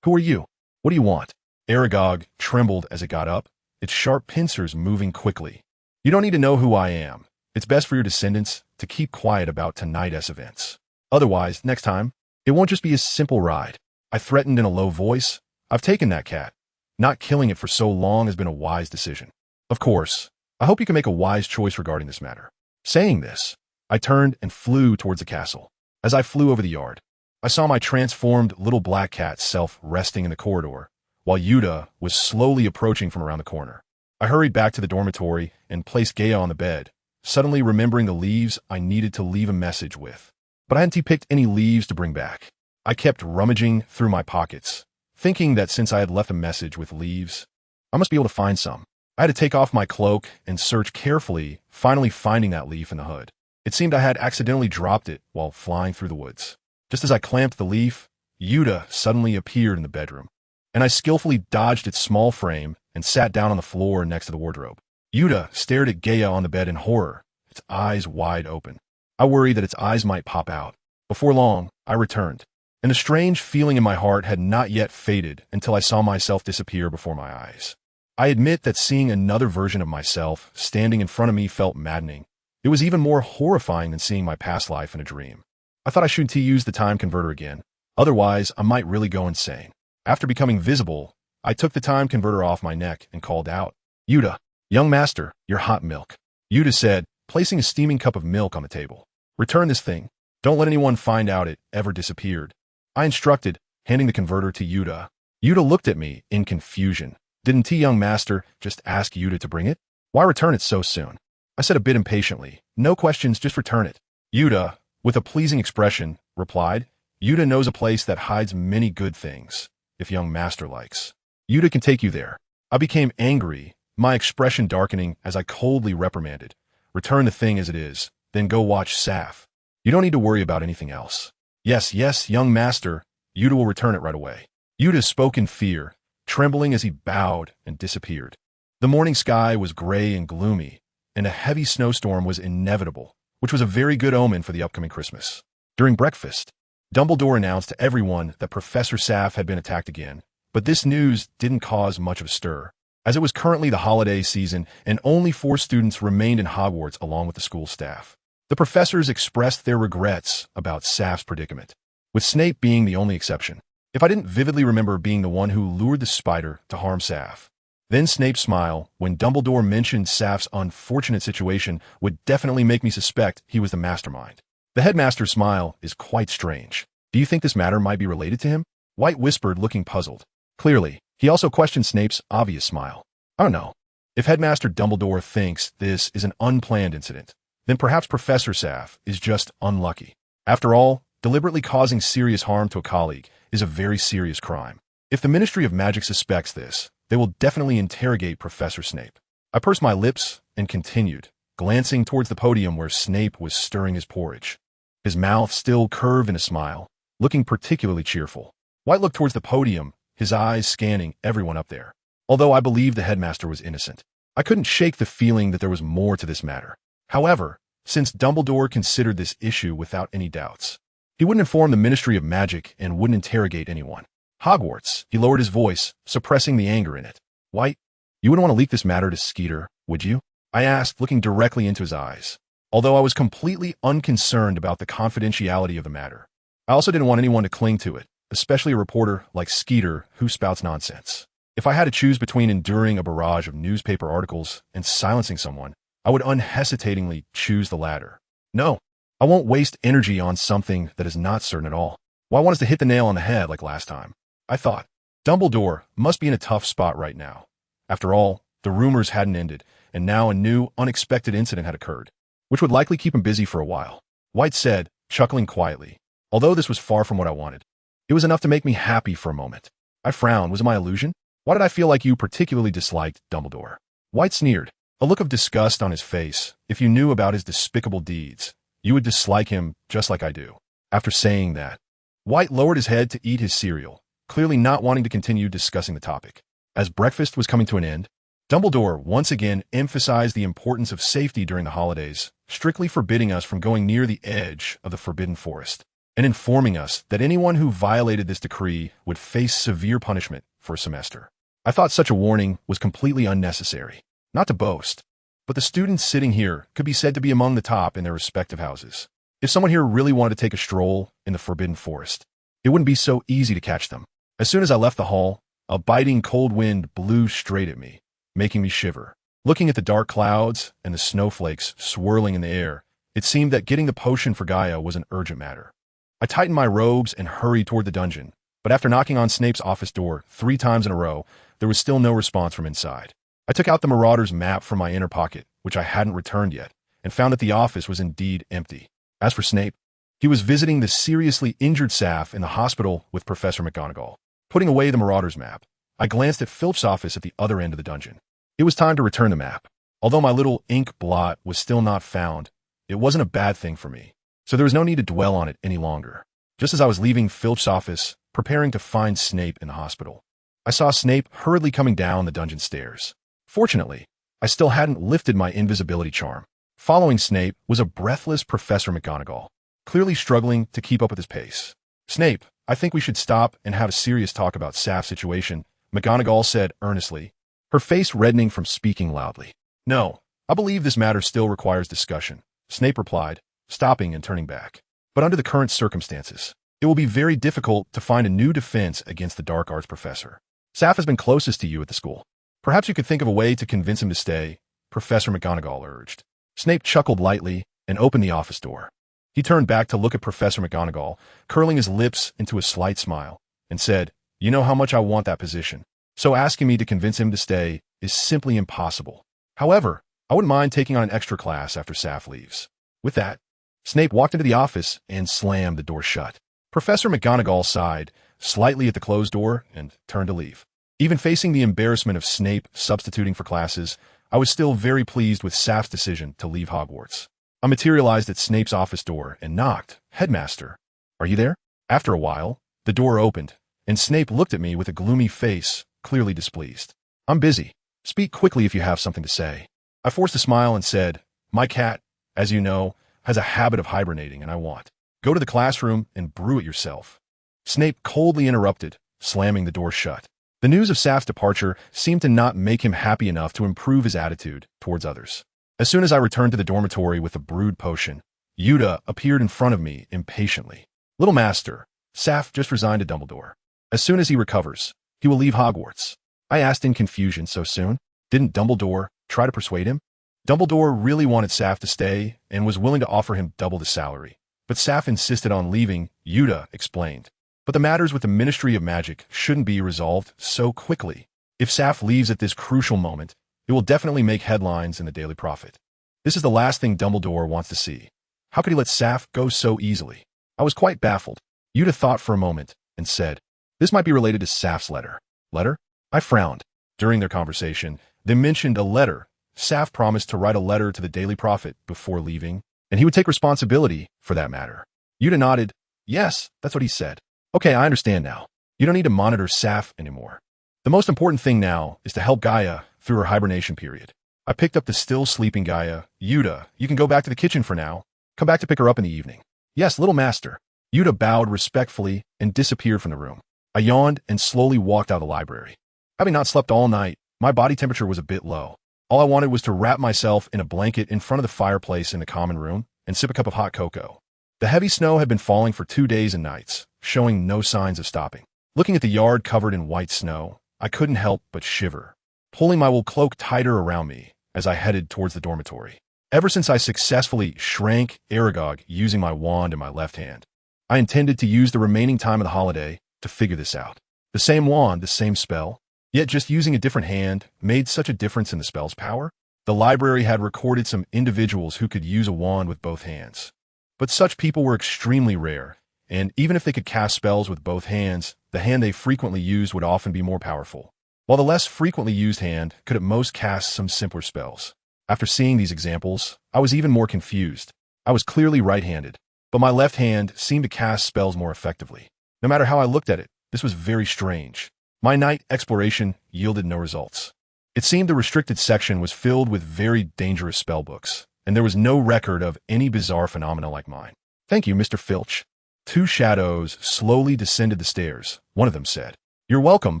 Who are you? What do you want?" Aragog trembled as it got up, its sharp pincers moving quickly. "You don't need to know who I am. It's best for your descendants to keep quiet about tonight's events. Otherwise, next time, it won't just be a simple ride." I threatened in a low voice. "I've taken that cat. Not killing it for so long has been a wise decision. Of course, I hope you can make a wise choice regarding this matter." Saying this, I turned and flew towards the castle. As I flew over the yard, I saw my transformed little black cat self resting in the corridor, while Yuta was slowly approaching from around the corner. I hurried back to the dormitory and placed Gaia on the bed, suddenly remembering the leaves I needed to leave a message with. But I hadn't picked any leaves to bring back. I kept rummaging through my pockets, thinking that since I had left a message with leaves, I must be able to find some. I had to take off my cloak and search carefully, finally finding that leaf in the hood. It seemed I had accidentally dropped it while flying through the woods. Just as I clamped the leaf, Yuta suddenly appeared in the bedroom, and I skillfully dodged its small frame and sat down on the floor next to the wardrobe. Yuta stared at Gaia on the bed in horror, its eyes wide open. I worried that its eyes might pop out. Before long, I returned, and the strange feeling in my heart had not yet faded until I saw myself disappear before my eyes. I admit that seeing another version of myself standing in front of me felt maddening. It was even more horrifying than seeing my past life in a dream. I thought I shouldn't use the time converter again. Otherwise, I might really go insane. After becoming visible, I took the time converter off my neck and called out, "Yuta, young master, your hot milk." Yuta said, placing a steaming cup of milk on the table. "Return this thing. Don't let anyone find out it ever disappeared." I instructed, handing the converter to Yuta. Yuta looked at me in confusion. "Didn't young master just ask Yuta to bring it? Why return it so soon?" I said a bit impatiently, "No questions, just return it." Yuta, with a pleasing expression, replied, "Yuta knows a place that hides many good things, if young master likes. Yuta can take you there." I became angry, my expression darkening as I coldly reprimanded, "Return the thing as it is, then go watch Saf. You don't need to worry about anything else." Yes, young master, Yuta will return it right away." Yuta spoke in fear, trembling as he bowed and disappeared. The morning sky was gray and gloomy, and a heavy snowstorm was inevitable, which was a very good omen for the upcoming Christmas. During breakfast, Dumbledore announced to everyone that Professor Saf had been attacked again, but this news didn't cause much of a stir, as it was currently the holiday season and only 4 students remained in Hogwarts along with the school staff. The professors expressed their regrets about Saf's predicament, with Snape being the only exception. If I didn't vividly remember being the one who lured the spider to harm Saf, then Snape's smile when Dumbledore mentioned Saf's unfortunate situation would definitely make me suspect he was the mastermind. The headmaster's smile is quite strange. "Do you think this matter might be related to him?" White whispered, looking puzzled. Clearly, he also questioned Snape's obvious smile. "I don't know. If Headmaster Dumbledore thinks this is an unplanned incident, then perhaps Professor Saf is just unlucky. After all, deliberately causing serious harm to a colleague is a very serious crime. If the Ministry of Magic suspects this, they will definitely interrogate Professor Snape." I pursed my lips and continued, glancing towards the podium where Snape was stirring his porridge. His mouth still curved in a smile, looking particularly cheerful. White looked towards the podium, his eyes scanning everyone up there. Although I believed the headmaster was innocent, I couldn't shake the feeling that there was more to this matter. However, since Dumbledore considered this issue without any doubts, he wouldn't inform the Ministry of Magic and wouldn't interrogate anyone. Hogwarts, he lowered his voice, suppressing the anger in it. "White, you wouldn't want to leak this matter to Skeeter, would you?" I asked, looking directly into his eyes. Although I was completely unconcerned about the confidentiality of the matter, I also didn't want anyone to cling to it, especially a reporter like Skeeter who spouts nonsense. If I had to choose between enduring a barrage of newspaper articles and silencing someone, I would unhesitatingly choose the latter. No, I won't waste energy on something that is not certain at all. Why want us to hit the nail on the head like last time? I thought, Dumbledore must be in a tough spot right now. After all, the rumors hadn't ended, and now a new, unexpected incident had occurred, which would likely keep him busy for a while. White said, chuckling quietly, although this was far from what I wanted. It was enough to make me happy for a moment. I frowned. Was it my illusion? Why did I feel like you particularly disliked Dumbledore? White sneered, a look of disgust on his face. If you knew about his despicable deeds, you would dislike him just like I do. After saying that, White lowered his head to eat his cereal, clearly not wanting to continue discussing the topic. As breakfast was coming to an end, Dumbledore once again emphasized the importance of safety during the holidays, strictly forbidding us from going near the edge of the Forbidden Forest, and informing us that anyone who violated this decree would face severe punishment for a semester. I thought such a warning was completely unnecessary. Not to boast, but the students sitting here could be said to be among the top in their respective houses. If someone here really wanted to take a stroll in the Forbidden Forest, it wouldn't be so easy to catch them. As soon as I left the hall, a biting cold wind blew straight at me, making me shiver. Looking at the dark clouds and the snowflakes swirling in the air, it seemed that getting the potion for Gaia was an urgent matter. I tightened my robes and hurried toward the dungeon, but after knocking on Snape's office door 3 times in a row, there was still no response from inside. I took out the Marauder's map from my inner pocket, which I hadn't returned yet, and found that the office was indeed empty. As for Snape, he was visiting the seriously injured Saf in the hospital with Professor McGonagall. Putting away the Marauder's map, I glanced at Filch's office at the other end of the dungeon. It was time to return the map. Although my little ink blot was still not found, it wasn't a bad thing for me, so there was no need to dwell on it any longer. Just as I was leaving Filch's office, preparing to find Snape in the hospital, I saw Snape hurriedly coming down the dungeon stairs. Fortunately, I still hadn't lifted my invisibility charm. Following Snape was a breathless Professor McGonagall, clearly struggling to keep up with his pace. "Snape, I think we should stop and have a serious talk about Saf's situation," McGonagall said earnestly, her face reddening from speaking loudly. "No, I believe this matter still requires discussion," Snape replied, stopping and turning back. "But under the current circumstances, it will be very difficult to find a new defense against the dark arts professor. Saf has been closest to you at the school. Perhaps you could think of a way to convince him to stay," Professor McGonagall urged. Snape chuckled lightly and opened the office door. He turned back to look at Professor McGonagall, curling his lips into a slight smile, and said, "You know how much I want that position, so asking me to convince him to stay is simply impossible. However, I wouldn't mind taking on an extra class after Saf leaves." With that, Snape walked into the office and slammed the door shut. Professor McGonagall sighed slightly at the closed door and turned to leave. Even facing the embarrassment of Snape substituting for classes, I was still very pleased with Saf's decision to leave Hogwarts. I materialized at Snape's office door and knocked. "Headmaster, are you there?" After a while, the door opened, and Snape looked at me with a gloomy face, clearly displeased. "I'm busy. Speak quickly if you have something to say." I forced a smile and said, "My cat, as you know, has a habit of hibernating, and I want. Go to the classroom and brew it yourself." Snape coldly interrupted, slamming the door shut. The news of Saf's departure seemed to not make him happy enough to improve his attitude towards others. As soon as I returned to the dormitory with the brewed potion, Yuta appeared in front of me impatiently. "Little master, Saf just resigned to Dumbledore. As soon as he recovers, he will leave Hogwarts." I asked in confusion. "So soon? Didn't Dumbledore try to persuade him?" "Dumbledore really wanted Saf to stay and was willing to offer him double the salary, but Saf insisted on leaving," Yuta explained. "But the matters with the Ministry of Magic shouldn't be resolved so quickly. If Saf leaves at this crucial moment, it will definitely make headlines in the Daily Prophet. This is the last thing Dumbledore wants to see. How could he let Saf go so easily?" I was quite baffled. Yuta thought for a moment and said, "This might be related to Saf's letter." "Letter?" I frowned. During their conversation, they mentioned a letter. Saf promised to write a letter to the Daily Prophet before leaving, and he would take responsibility for that matter. Yuta nodded. "Yes, that's what he said." "Okay, I understand now. You don't need to monitor Saf anymore. The most important thing now is to help Gaia through her hibernation period." I picked up the still sleeping Gaia. "Yuta, you can go back to the kitchen for now. Come back to pick her up in the evening." "Yes, little master." Yuta bowed respectfully and disappeared from the room. I yawned and slowly walked out of the library. Having not slept all night, my body temperature was a bit low. All I wanted was to wrap myself in a blanket in front of the fireplace in the common room and sip a cup of hot cocoa. The heavy snow had been falling for 2 days and nights, showing no signs of stopping. Looking at the yard covered in white snow, I couldn't help but shiver, pulling my wool cloak tighter around me as I headed towards the dormitory. Ever since I successfully shrank Aragog using my wand in my left hand, I intended to use the remaining time of the holiday to figure this out. The same wand, the same spell, yet just using a different hand made such a difference in the spell's power. The library had recorded some individuals who could use a wand with both hands, but such people were extremely rare, and even if they could cast spells with both hands, the hand they frequently used would often be more powerful, while the less frequently used hand could at most cast some simpler spells. After seeing these examples, I was even more confused. I was clearly right-handed, but my left hand seemed to cast spells more effectively. No matter how I looked at it, this was very strange. My night exploration yielded no results. It seemed the restricted section was filled with very dangerous spellbooks, and there was no record of any bizarre phenomena like mine. "Thank you, Mr. Filch." 2 shadows slowly descended the stairs. One of them said, "You're welcome,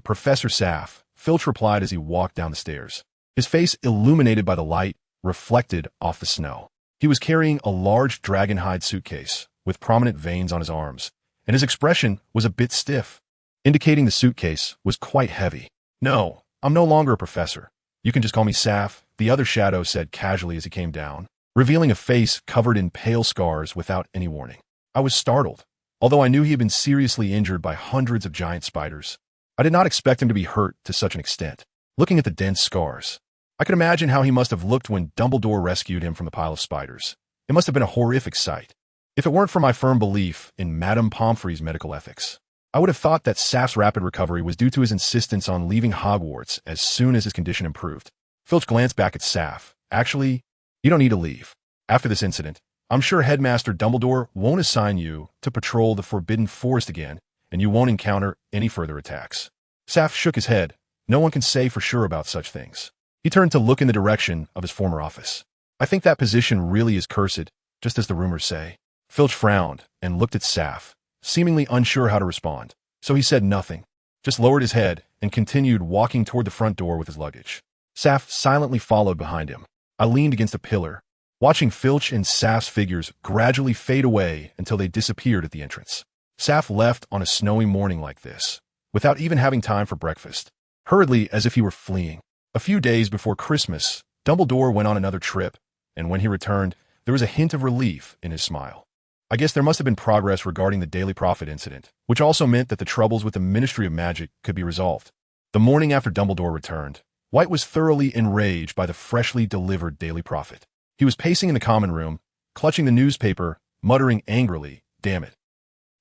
Professor Saf," Filch replied as he walked down the stairs. His face illuminated by the light reflected off the snow. He was carrying a large dragon-hide suitcase with prominent veins on his arms, and his expression was a bit stiff, indicating the suitcase was quite heavy. "No, I'm no longer a professor. You can just call me Saf," the other shadow said casually as he came down, revealing a face covered in pale scars without any warning. I was startled. Although I knew he had been seriously injured by hundreds of giant spiders, I did not expect him to be hurt to such an extent. Looking at the dense scars, I could imagine how he must have looked when Dumbledore rescued him from the pile of spiders. It must have been a horrific sight. If it weren't for my firm belief in Madame Pomfrey's medical ethics, I would have thought that Saf's rapid recovery was due to his insistence on leaving Hogwarts as soon as his condition improved. Filch glanced back at Saf. Actually, you don't need to leave. After this incident, I'm sure Headmaster Dumbledore won't assign you to patrol the Forbidden Forest again, and you won't encounter any further attacks. Saf shook his head. No one can say for sure about such things. He turned to look in the direction of his former office. I think that position really is cursed, just as the rumors say. Filch frowned and looked at Saf, seemingly unsure how to respond. So he said nothing, just lowered his head and continued walking toward the front door with his luggage. Saf silently followed behind him. I leaned against a pillar, watching Filch and Saf's figures gradually fade away until they disappeared at the entrance. Saf left on a snowy morning like this, without even having time for breakfast, hurriedly as if he were fleeing. A few days before Christmas, Dumbledore went on another trip, and when he returned, there was a hint of relief in his smile. I guess there must have been progress regarding the Daily Prophet incident, which also meant that the troubles with the Ministry of Magic could be resolved. The morning after Dumbledore returned, White was thoroughly enraged by the freshly delivered Daily Prophet. He was pacing in the common room, clutching the newspaper, muttering angrily, "Damn it.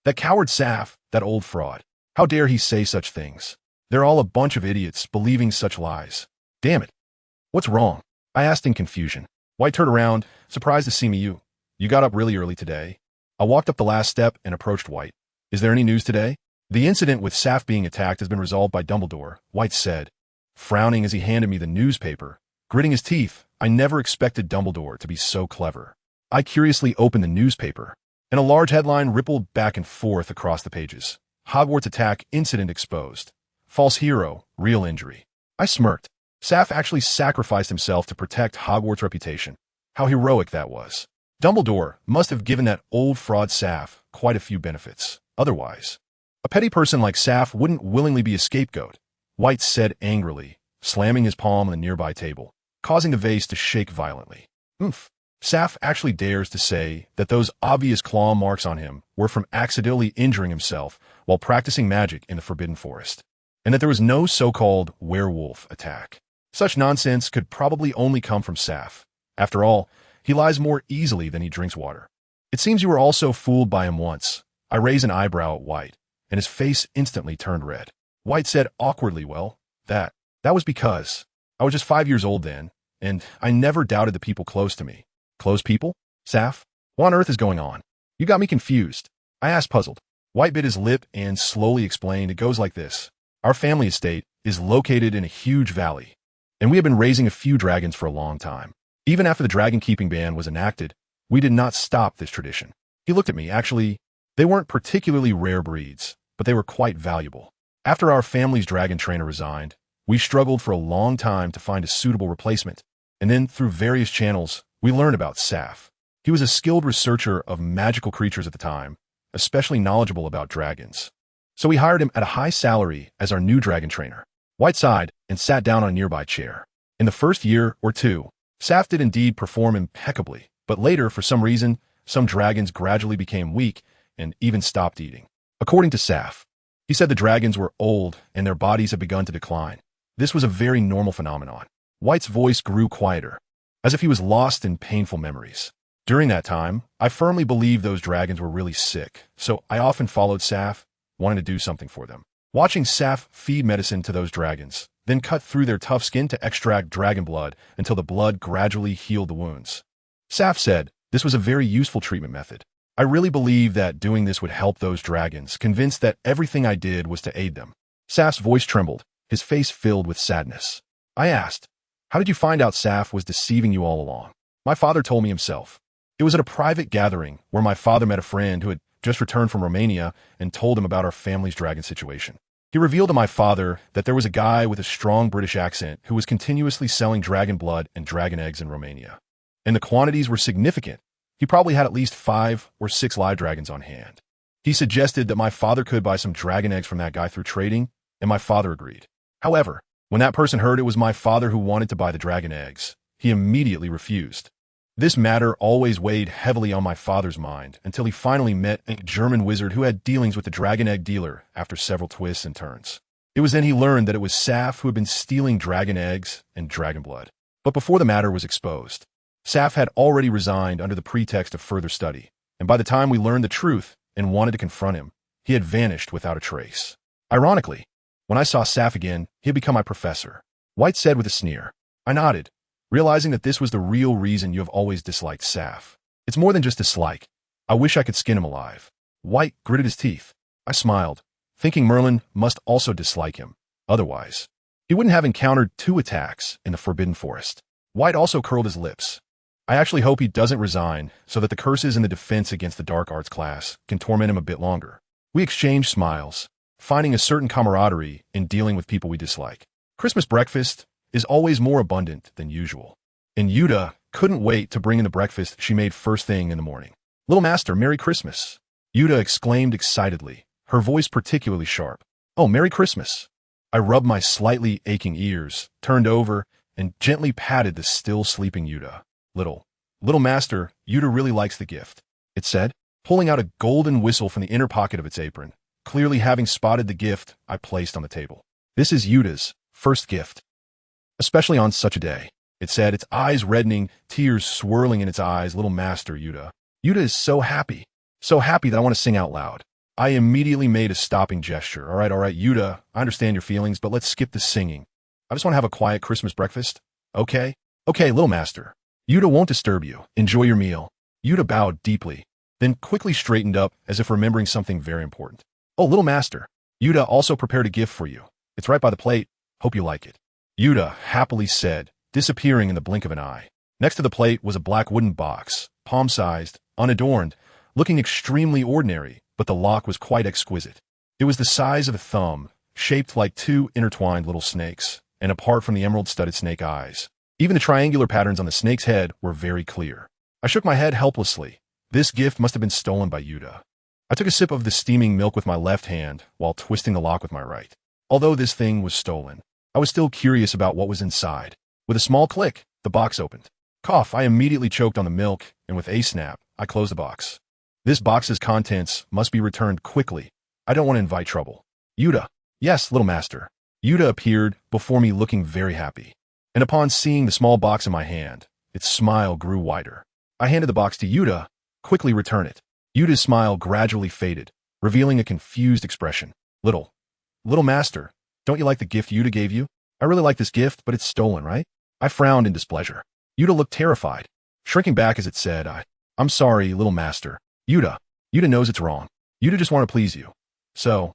That coward Saf, that old fraud. How dare he say such things? They're all a bunch of idiots believing such lies. Damn it. What's wrong?" I asked in confusion. White turned around, surprised to see me. You got up really early today. I walked up the last step and approached White. Is there any news today? The incident with Saf being attacked has been resolved by Dumbledore, White said, frowning as he handed me the newspaper. Gritting his teeth, I never expected Dumbledore to be so clever. I curiously opened the newspaper, and a large headline rippled back and forth across the pages. Hogwarts attack incident exposed. False hero, real injury. I smirked. Saf actually sacrificed himself to protect Hogwarts' reputation. How heroic that was. Dumbledore must have given that old fraud Saf quite a few benefits. Otherwise, a petty person like Saf wouldn't willingly be a scapegoat, White said angrily, slamming his palm on the nearby table, causing the vase to shake violently. Oomph. Saf actually dares to say that those obvious claw marks on him were from accidentally injuring himself while practicing magic in the Forbidden Forest, and that there was no so-called werewolf attack. Such nonsense could probably only come from Saf. After all, he lies more easily than he drinks water. It seems you were also fooled by him once. I raised an eyebrow at White, and his face instantly turned red. White said awkwardly, well, that was because I was just 5 years old then, and I never doubted the people close to me. Close people? Saf? What on earth is going on? You got me confused. I asked, puzzled. White bit his lip and slowly explained, it goes like this. Our family estate is located in a huge valley, and we have been raising a few dragons for a long time. Even after the dragon-keeping ban was enacted, we did not stop this tradition. He looked at me. Actually, they weren't particularly rare breeds, but they were quite valuable. After our family's dragon trainer resigned, we struggled for a long time to find a suitable replacement, and then through various channels, we learned about Saf. He was a skilled researcher of magical creatures at the time, especially knowledgeable about dragons. So we hired him at a high salary as our new dragon trainer. White sighed and sat down on a nearby chair. In the first year or two, Saf did indeed perform impeccably, but later, for some reason, some dragons gradually became weak and even stopped eating. According to Saf, he said the dragons were old and their bodies had begun to decline. This was a very normal phenomenon. White's voice grew quieter, as if he was lost in painful memories. During that time, I firmly believed those dragons were really sick, so I often followed Saf, wanting to do something for them. Watching Saf feed medicine to those dragons, then cut through their tough skin to extract dragon blood until the blood gradually healed the wounds. Saf said this was a very useful treatment method. I really believed that doing this would help those dragons, convinced that everything I did was to aid them. Saf's voice trembled, his face filled with sadness. I asked, how did you find out Saf was deceiving you all along? My father told me himself. It was at a private gathering where my father met a friend who had just returned from Romania and told him about our family's dragon situation. He revealed to my father that there was a guy with a strong British accent who was continuously selling dragon blood and dragon eggs in Romania. And the quantities were significant. He probably had at least 5 or 6 live dragons on hand. He suggested that my father could buy some dragon eggs from that guy through trading, and my father agreed. However, when that person heard it was my father who wanted to buy the dragon eggs, he immediately refused. This matter always weighed heavily on my father's mind until he finally met a German wizard who had dealings with the dragon egg dealer after several twists and turns. It was then he learned that it was Saf who had been stealing dragon eggs and dragon blood. But before the matter was exposed, Saf had already resigned under the pretext of further study, and by the time we learned the truth and wanted to confront him, he had vanished without a trace. Ironically, when I saw Saf again, he had become my professor. White said with a sneer. I nodded, realizing that this was the real reason you have always disliked Saf. It's more than just dislike. I wish I could skin him alive. White gritted his teeth. I smiled, thinking Merlin must also dislike him. Otherwise, he wouldn't have encountered 2 attacks in the Forbidden Forest. White also curled his lips. I actually hope he doesn't resign so that the curses in the defense against the dark arts class can torment him a bit longer. We exchanged smiles, finding a certain camaraderie in dealing with people we dislike. Christmas breakfast is always more abundant than usual, and Yuta couldn't wait to bring in the breakfast she made first thing in the morning. Little Master, Merry Christmas! Yuta exclaimed excitedly, her voice particularly sharp. Oh, Merry Christmas! I rubbed my slightly aching ears, turned over, and gently patted the still sleeping Yuta. Little Master, Yuta really likes the gift, it said, pulling out a golden whistle from the inner pocket of its apron, clearly having spotted the gift I placed on the table. This is Yuta's first gift. Especially on such a day, it said, its eyes reddening, tears swirling in its eyes. Little Master, Yuta. Yuta is so happy that I want to sing out loud. I immediately made a stopping gesture. All right, Yuta, I understand your feelings, but let's skip the singing. I just want to have a quiet Christmas breakfast. Okay, Little Master. Yuta won't disturb you. Enjoy your meal. Yuta bowed deeply, then quickly straightened up as if remembering something very important. Oh, Little Master. Yuta also prepared a gift for you. It's right by the plate. Hope you like it. Yuta happily said, disappearing in the blink of an eye. Next to the plate was a black wooden box, palm-sized, unadorned, looking extremely ordinary, but the lock was quite exquisite. It was the size of a thumb, shaped like 2 intertwined little snakes, and apart from the emerald-studded snake eyes, even the triangular patterns on the snake's head were very clear. I shook my head helplessly. This gift must have been stolen by Yuta. I took a sip of the steaming milk with my left hand while twisting the lock with my right. Although this thing was stolen, I was still curious about what was inside. With a small click, the box opened. Cough, I immediately choked on the milk, and with a snap, I closed the box. This box's contents must be returned quickly. I don't want to invite trouble. Yuta. Yes, Little Master. Yuta appeared before me looking very happy. And upon seeing the small box in my hand, its smile grew wider. I handed the box to Yuta, quickly return it. Yuta's smile gradually faded, revealing a confused expression. Little Master, don't you like the gift Yuta gave you? I really like this gift, but it's stolen, right? I frowned in displeasure. Yuta looked terrified, shrinking back as it said, I'm sorry, Little Master. Yuta knows it's wrong. Yuta just want to please you. So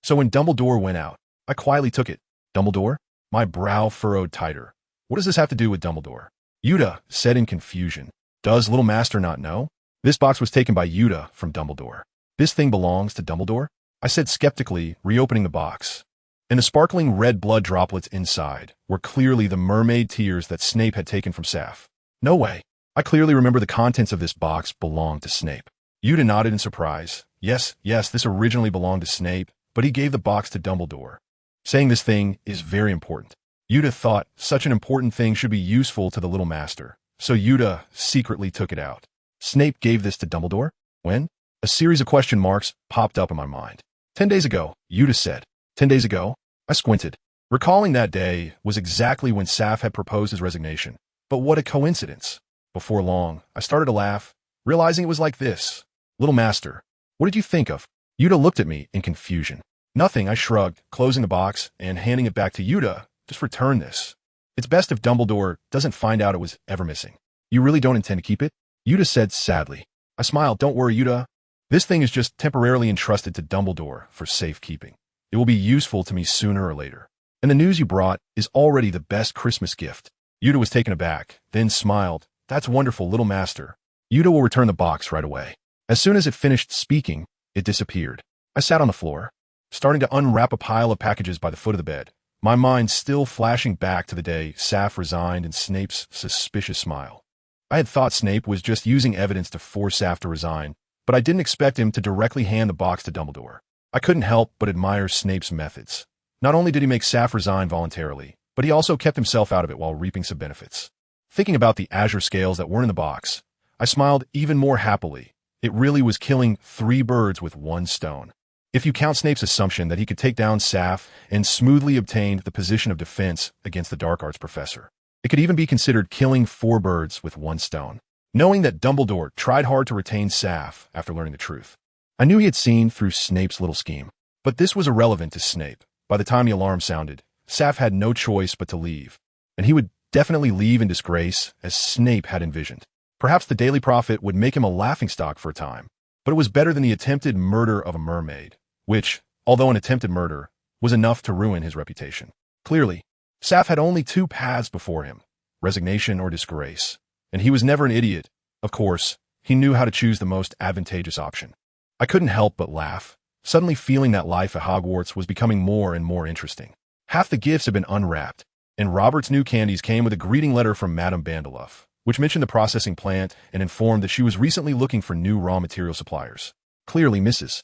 when Dumbledore went out, I quietly took it. Dumbledore? My brow furrowed tighter. What does this have to do with Dumbledore? Yuta said in confusion. Does Little Master not know? This box was taken by Yuta from Dumbledore. This thing belongs to Dumbledore? I said skeptically, reopening the box. And the sparkling red blood droplets inside were clearly the mermaid tears that Snape had taken from Saf. No way. I clearly remember the contents of this box belonged to Snape. Yuta nodded in surprise. Yes, this originally belonged to Snape, but he gave the box to Dumbledore, saying this thing is very important. Yuta thought such an important thing should be useful to the Little Master, so Yuta secretly took it out. Snape gave this to Dumbledore? When? A series of question marks popped up in my mind. 10 days ago, Yuta said. 10 days ago? I squinted. Recalling that day was exactly when Saf had proposed his resignation. But what a coincidence. Before long, I started to laugh, realizing it was like this. Little Master, what did you think of? Yuta looked at me in confusion. Nothing, I shrugged, closing the box and handing it back to Yuta. Just return this. It's best if Dumbledore doesn't find out it was ever missing. You really don't intend to keep it? Yuta said sadly. I smiled. Don't worry, Yuta. This thing is just temporarily entrusted to Dumbledore for safekeeping. It will be useful to me sooner or later. And the news you brought is already the best Christmas gift. Yuta was taken aback, then smiled. That's wonderful, Little Master. Yuta will return the box right away. As soon as it finished speaking, it disappeared. I sat on the floor, starting to unwrap a pile of packages by the foot of the bed, my mind still flashing back to the day Saf resigned and Snape's suspicious smile. I had thought Snape was just using evidence to force Saf to resign, but I didn't expect him to directly hand the box to Dumbledore. I couldn't help but admire Snape's methods. Not only did he make Saf resign voluntarily, but he also kept himself out of it while reaping some benefits. Thinking about the azure scales that weren't in the box, I smiled even more happily. It really was killing 3 birds with 1 stone. If you count Snape's assumption that he could take down Saf and smoothly obtained the position of defense against the dark arts professor. It could even be considered killing 4 birds with 1 stone. Knowing that Dumbledore tried hard to retain Saf after learning the truth, I knew he had seen through Snape's little scheme. But this was irrelevant to Snape. By the time the alarm sounded, Saf had no choice but to leave, and he would definitely leave in disgrace, as Snape had envisioned. Perhaps the Daily Prophet would make him a laughingstock for a time, but it was better than the attempted murder of a mermaid, which, although an attempted murder, was enough to ruin his reputation. Clearly, Saf had only 2 paths before him, resignation or disgrace, and he was never an idiot. Of course, he knew how to choose the most advantageous option. I couldn't help but laugh, suddenly feeling that life at Hogwarts was becoming more and more interesting. Half the gifts had been unwrapped, and Robert's new candies came with a greeting letter from Madame Bandelouf, which mentioned the processing plant and informed that she was recently looking for new raw material suppliers. Clearly, Mrs.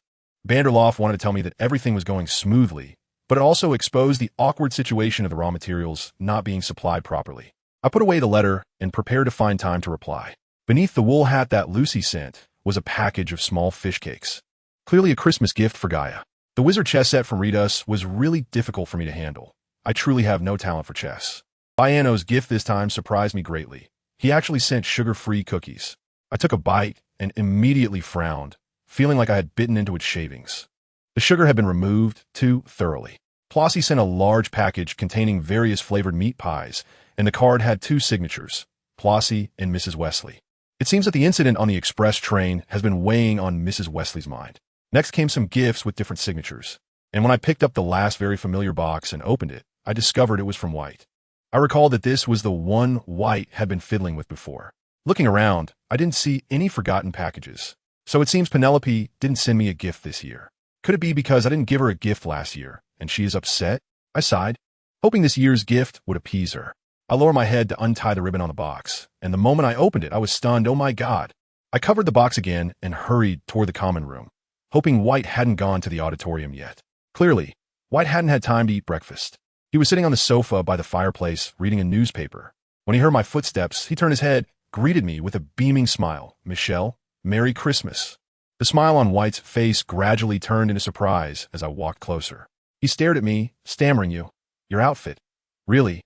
Bandelouf wanted to tell me that everything was going smoothly, but it also exposed the awkward situation of the raw materials not being supplied properly. I put away the letter and prepared to find time to reply. Beneath the wool hat that Lucy sent was a package of small fish cakes. Clearly a Christmas gift for Gaia. The wizard chess set from Redus was really difficult for me to handle. I truly have no talent for chess. Biano's gift this time surprised me greatly. He actually sent sugar-free cookies. I took a bite and immediately frowned, feeling like I had bitten into its shavings. The sugar had been removed too thoroughly. Flossie sent a large package containing various flavored meat pies, and the card had 2 signatures, Flossie and Mrs. Wesley. It seems that the incident on the express train has been weighing on Mrs. Wesley's mind. Next came some gifts with different signatures, and when I picked up the last very familiar box and opened it, I discovered it was from White. I recalled that this was the one White had been fiddling with before. Looking around, I didn't see any forgotten packages. So it seems Penelope didn't send me a gift this year. Could it be because I didn't give her a gift last year, and she is upset? I sighed, hoping this year's gift would appease her. I lowered my head to untie the ribbon on the box, and the moment I opened it, I was stunned. Oh my God. I covered the box again and hurried toward the common room, hoping White hadn't gone to the auditorium yet. Clearly, White hadn't had time to eat breakfast. He was sitting on the sofa by the fireplace reading a newspaper. When he heard my footsteps, he turned his head, greeted me with a beaming smile. Michelle, Merry Christmas. The smile on White's face gradually turned into surprise as I walked closer. He stared at me, stammering, Your outfit. Really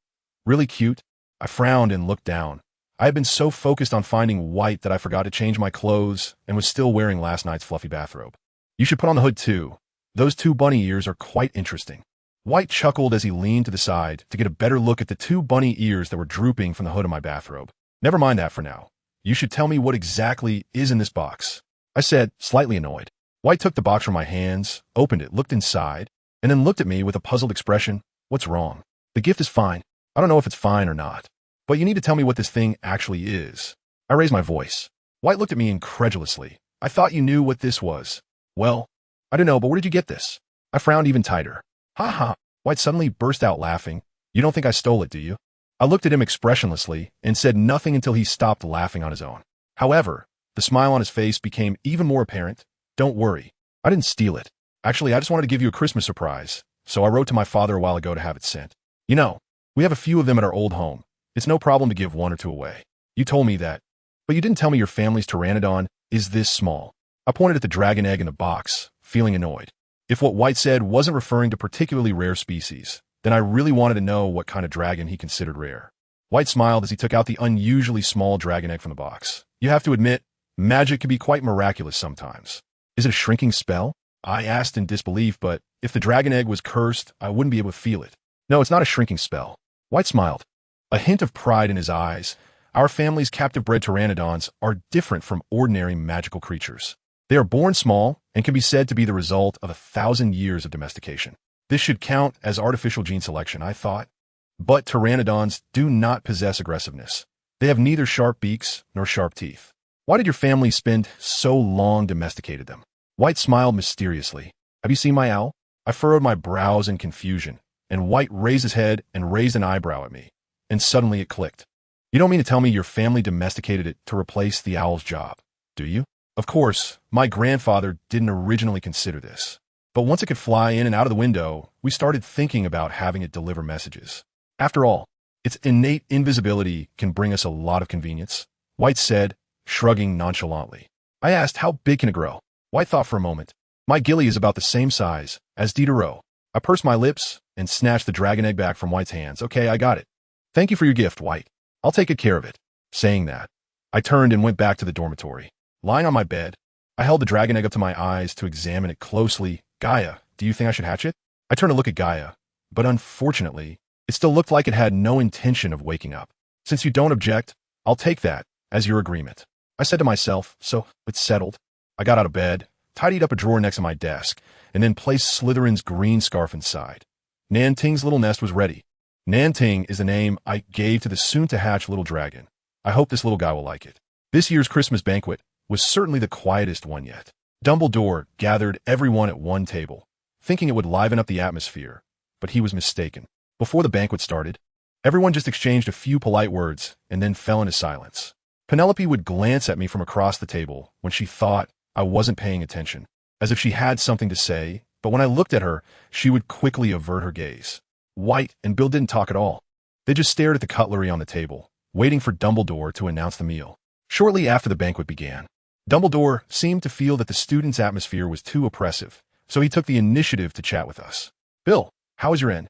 cute. I frowned and looked down. I had been so focused on finding White that I forgot to change my clothes and was still wearing last night's fluffy bathrobe. You should put on the hood too. Those 2 bunny ears are quite interesting. White chuckled as he leaned to the side to get a better look at the 2 bunny ears that were drooping from the hood of my bathrobe. Never mind that for now. You should tell me what exactly is in this box, I said, slightly annoyed. White took the box from my hands, opened it, looked inside, and then looked at me with a puzzled expression. What's wrong? The gift is fine. I don't know if it's fine or not, but you need to tell me what this thing actually is. I raised my voice. White looked at me incredulously. I thought you knew what this was. Well, I don't know, but where did you get this? I frowned even tighter. Ha ha. White suddenly burst out laughing. You don't think I stole it, do you? I looked at him expressionlessly and said nothing until he stopped laughing on his own. However, the smile on his face became even more apparent. Don't worry. I didn't steal it. Actually, I just wanted to give you a Christmas surprise, so I wrote to my father a while ago to have it sent. You know, we have a few of them at our old home. It's no problem to give 1 or 2 away. You told me that, but you didn't tell me your family's pteranodon is this small. I pointed at the dragon egg in the box, feeling annoyed. If what White said wasn't referring to particularly rare species, then I really wanted to know what kind of dragon he considered rare. White smiled as he took out the unusually small dragon egg from the box. You have to admit, magic can be quite miraculous sometimes. Is it a shrinking spell? I asked in disbelief, but if the dragon egg was cursed, I wouldn't be able to feel it. No, it's not a shrinking spell. White smiled, a hint of pride in his eyes. Our family's captive-bred pteranodons are different from ordinary magical creatures. They are born small and can be said to be the result of 1,000 years of domestication. This should count as artificial gene selection, I thought. But pteranodons do not possess aggressiveness. They have neither sharp beaks nor sharp teeth. Why did your family spend so long domesticated them? White smiled mysteriously. Have you seen my owl? I furrowed my brows in confusion, and White raised his head and raised an eyebrow at me. And suddenly it clicked. You don't mean to tell me your family domesticated it to replace the owl's job, do you? Of course, my grandfather didn't originally consider this. But once it could fly in and out of the window, we started thinking about having it deliver messages. After all, its innate invisibility can bring us a lot of convenience, White said, shrugging nonchalantly. I asked, how big can it grow? White thought for a moment. My ghillie is about the same size as Diderot. I pursed my lips and snatched the dragon egg back from White's hands. Okay, I got it. Thank you for your gift, White. I'll take good care of it. Saying that, I turned and went back to the dormitory. Lying on my bed, I held the dragon egg up to my eyes to examine it closely. Gaia, do you think I should hatch it? I turned to look at Gaia, but unfortunately, it still looked like it had no intention of waking up. Since you don't object, I'll take that as your agreement. I said to myself, so it's settled. I got out of bed, tidied up a drawer next to my desk, and then placed Slytherin's green scarf inside. Nanting's little nest was ready. Nanting is the name I gave to the soon-to-hatch little dragon. I hope this little guy will like it. This year's Christmas banquet was certainly the quietest one yet. Dumbledore gathered everyone at one table, thinking it would liven up the atmosphere, but he was mistaken. Before the banquet started, everyone just exchanged a few polite words and then fell into silence. Penelope would glance at me from across the table when she thought I wasn't paying attention, as if she had something to say, but when I looked at her, she would quickly avert her gaze. White and Bill didn't talk at all. They just stared at the cutlery on the table, waiting for Dumbledore to announce the meal. Shortly after the banquet began, Dumbledore seemed to feel that the students' atmosphere was too oppressive, so he took the initiative to chat with us. Bill, how is your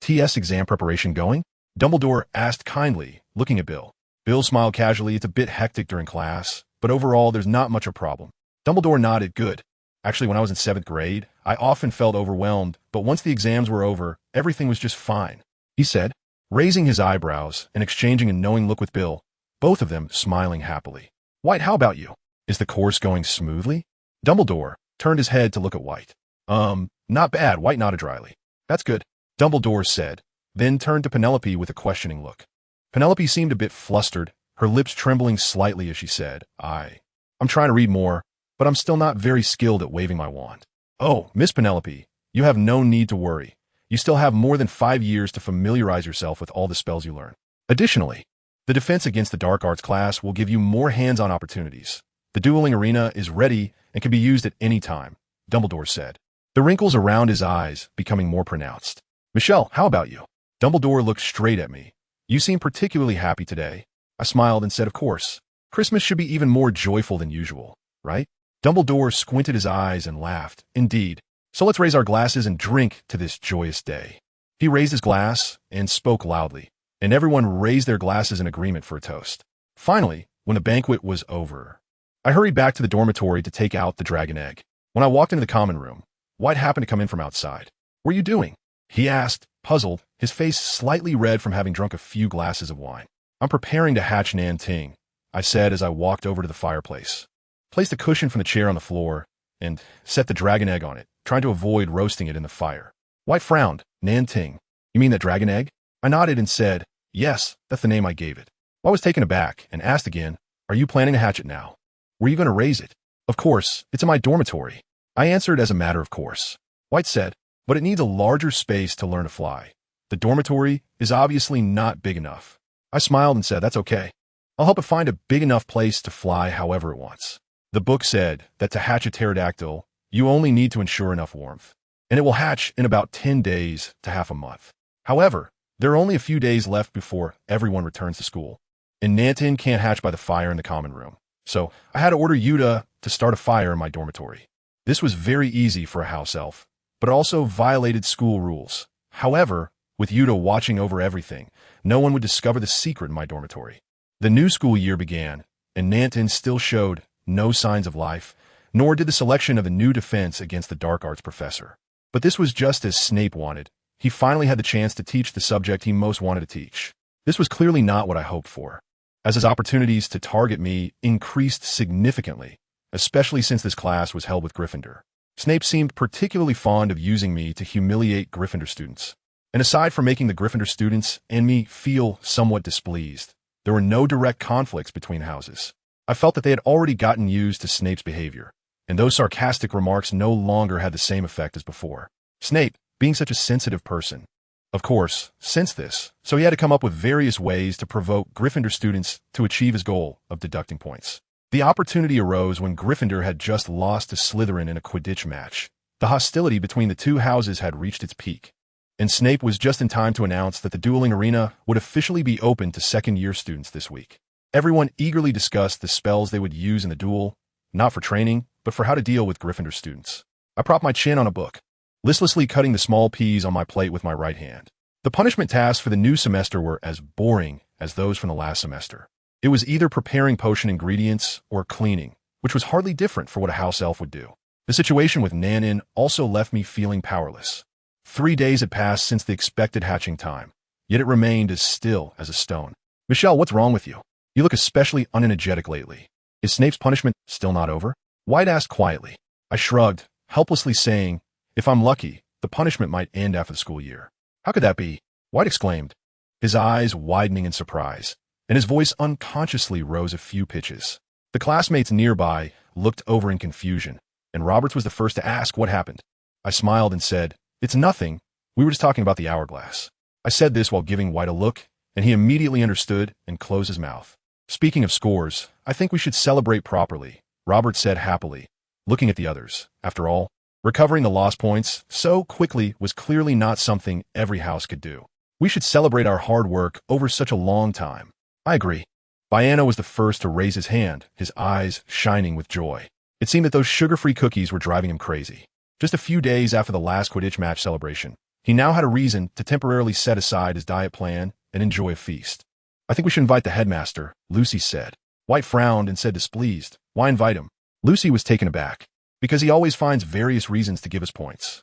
TS exam preparation going? Dumbledore asked kindly, looking at Bill. Bill smiled casually. It's a bit hectic during class, but overall there's not much of a problem. Dumbledore nodded. Good. Actually, when I was in 7th grade, I often felt overwhelmed, but once the exams were over, everything was just fine, he said, raising his eyebrows and exchanging a knowing look with Bill, both of them smiling happily. White, how about you? Is the course going smoothly? Dumbledore turned his head to look at White. Not bad, White nodded dryly. That's good, Dumbledore said, then turned to Penelope with a questioning look. Penelope seemed a bit flustered, her lips trembling slightly as she said, I'm trying to read more, but I'm still not very skilled at waving my wand. Oh, Miss Penelope, you have no need to worry. You still have more than 5 years to familiarize yourself with all the spells you learn. Additionally, the Defense Against the Dark Arts class will give you more hands-on opportunities. The dueling arena is ready and can be used at any time, Dumbledore said, the wrinkles around his eyes becoming more pronounced. Michelle, how about you? Dumbledore looked straight at me. You seem particularly happy today. I smiled and said, of course. Christmas should be even more joyful than usual, right? Dumbledore squinted his eyes and laughed. Indeed. So let's raise our glasses and drink to this joyous day. He raised his glass and spoke loudly, and everyone raised their glasses in agreement for a toast. Finally, when the banquet was over, I hurried back to the dormitory to take out the dragon egg. When I walked into the common room, White happened to come in from outside. What are you doing? He asked, puzzled, his face slightly red from having drunk a few glasses of wine. I'm preparing to hatch Nanting, I said as I walked over to the fireplace, placed a cushion from the chair on the floor, and set the dragon egg on it, trying to avoid roasting it in the fire. White frowned. Nanting. You mean that dragon egg? I nodded and said, yes, that's the name I gave it. I was taken aback and asked again, are you planning to hatch it now? Were you going to raise it? Of course, it's in my dormitory. I answered as a matter of course. White said, but it needs a larger space to learn to fly. The dormitory is obviously not big enough. I smiled and said, that's okay. I'll help it find a big enough place to fly however it wants. The book said that to hatch a pterodactyl, you only need to ensure enough warmth, and it will hatch in about 10 days to half a month. However, there are only a few days left before everyone returns to school, and Nanting can't hatch by the fire in the common room. So I had to order Yuta to start a fire in my dormitory. This was very easy for a house elf, but also violated school rules. However, with Yuta watching over everything, no one would discover the secret in my dormitory. The new school year began, and Nanting still showed no signs of life, nor did the selection of a new defense against the dark arts professor. But this was just as Snape wanted. He finally had the chance to teach the subject he most wanted to teach. This was clearly not what I hoped for, as his opportunities to target me increased significantly, especially since this class was held with Gryffindor. Snape seemed particularly fond of using me to humiliate Gryffindor students. And aside from making the Gryffindor students and me feel somewhat displeased, there were no direct conflicts between houses. I felt that they had already gotten used to Snape's behavior, and those sarcastic remarks no longer had the same effect as before. Snape, being such a sensitive person, of course, sensed this, so he had to come up with various ways to provoke Gryffindor students to achieve his goal of deducting points. The opportunity arose when Gryffindor had just lost to Slytherin in a Quidditch match. The hostility between the two houses had reached its peak, and Snape was just in time to announce that the dueling arena would officially be open to second-year students this week. Everyone eagerly discussed the spells they would use in the duel, not for training, but for how to deal with Gryffindor students. I propped my chin on a book, listlessly cutting the small peas on my plate with my right hand. The punishment tasks for the new semester were as boring as those from the last semester. It was either preparing potion ingredients or cleaning, which was hardly different for what a house elf would do. The situation with Nanin also left me feeling powerless. 3 days had passed since the expected hatching time, yet it remained as still as a stone. Michelle, what's wrong with you? You look especially unenergetic lately. Is Snape's punishment still not over? White asked quietly. I shrugged, helplessly saying, if I'm lucky, the punishment might end after the school year. How could that be? White exclaimed, his eyes widening in surprise, and his voice unconsciously rose a few pitches. The classmates nearby looked over in confusion, and Roberts was the first to ask what happened. I smiled and said, it's nothing. We were just talking about the hourglass. I said this while giving White a look, and he immediately understood and closed his mouth. Speaking of scores, I think we should celebrate properly, Roberts said happily, looking at the others. After all, recovering the lost points so quickly was clearly not something every house could do. We should celebrate our hard work over such a long time. I agree. Biano was the first to raise his hand, his eyes shining with joy. It seemed that those sugar-free cookies were driving him crazy. Just a few days after the last Quidditch match celebration, he now had a reason to temporarily set aside his diet plan and enjoy a feast. I think we should invite the headmaster, Lucy said. White frowned and said displeased, why invite him? Lucy was taken aback. Because he always finds various reasons to give us points.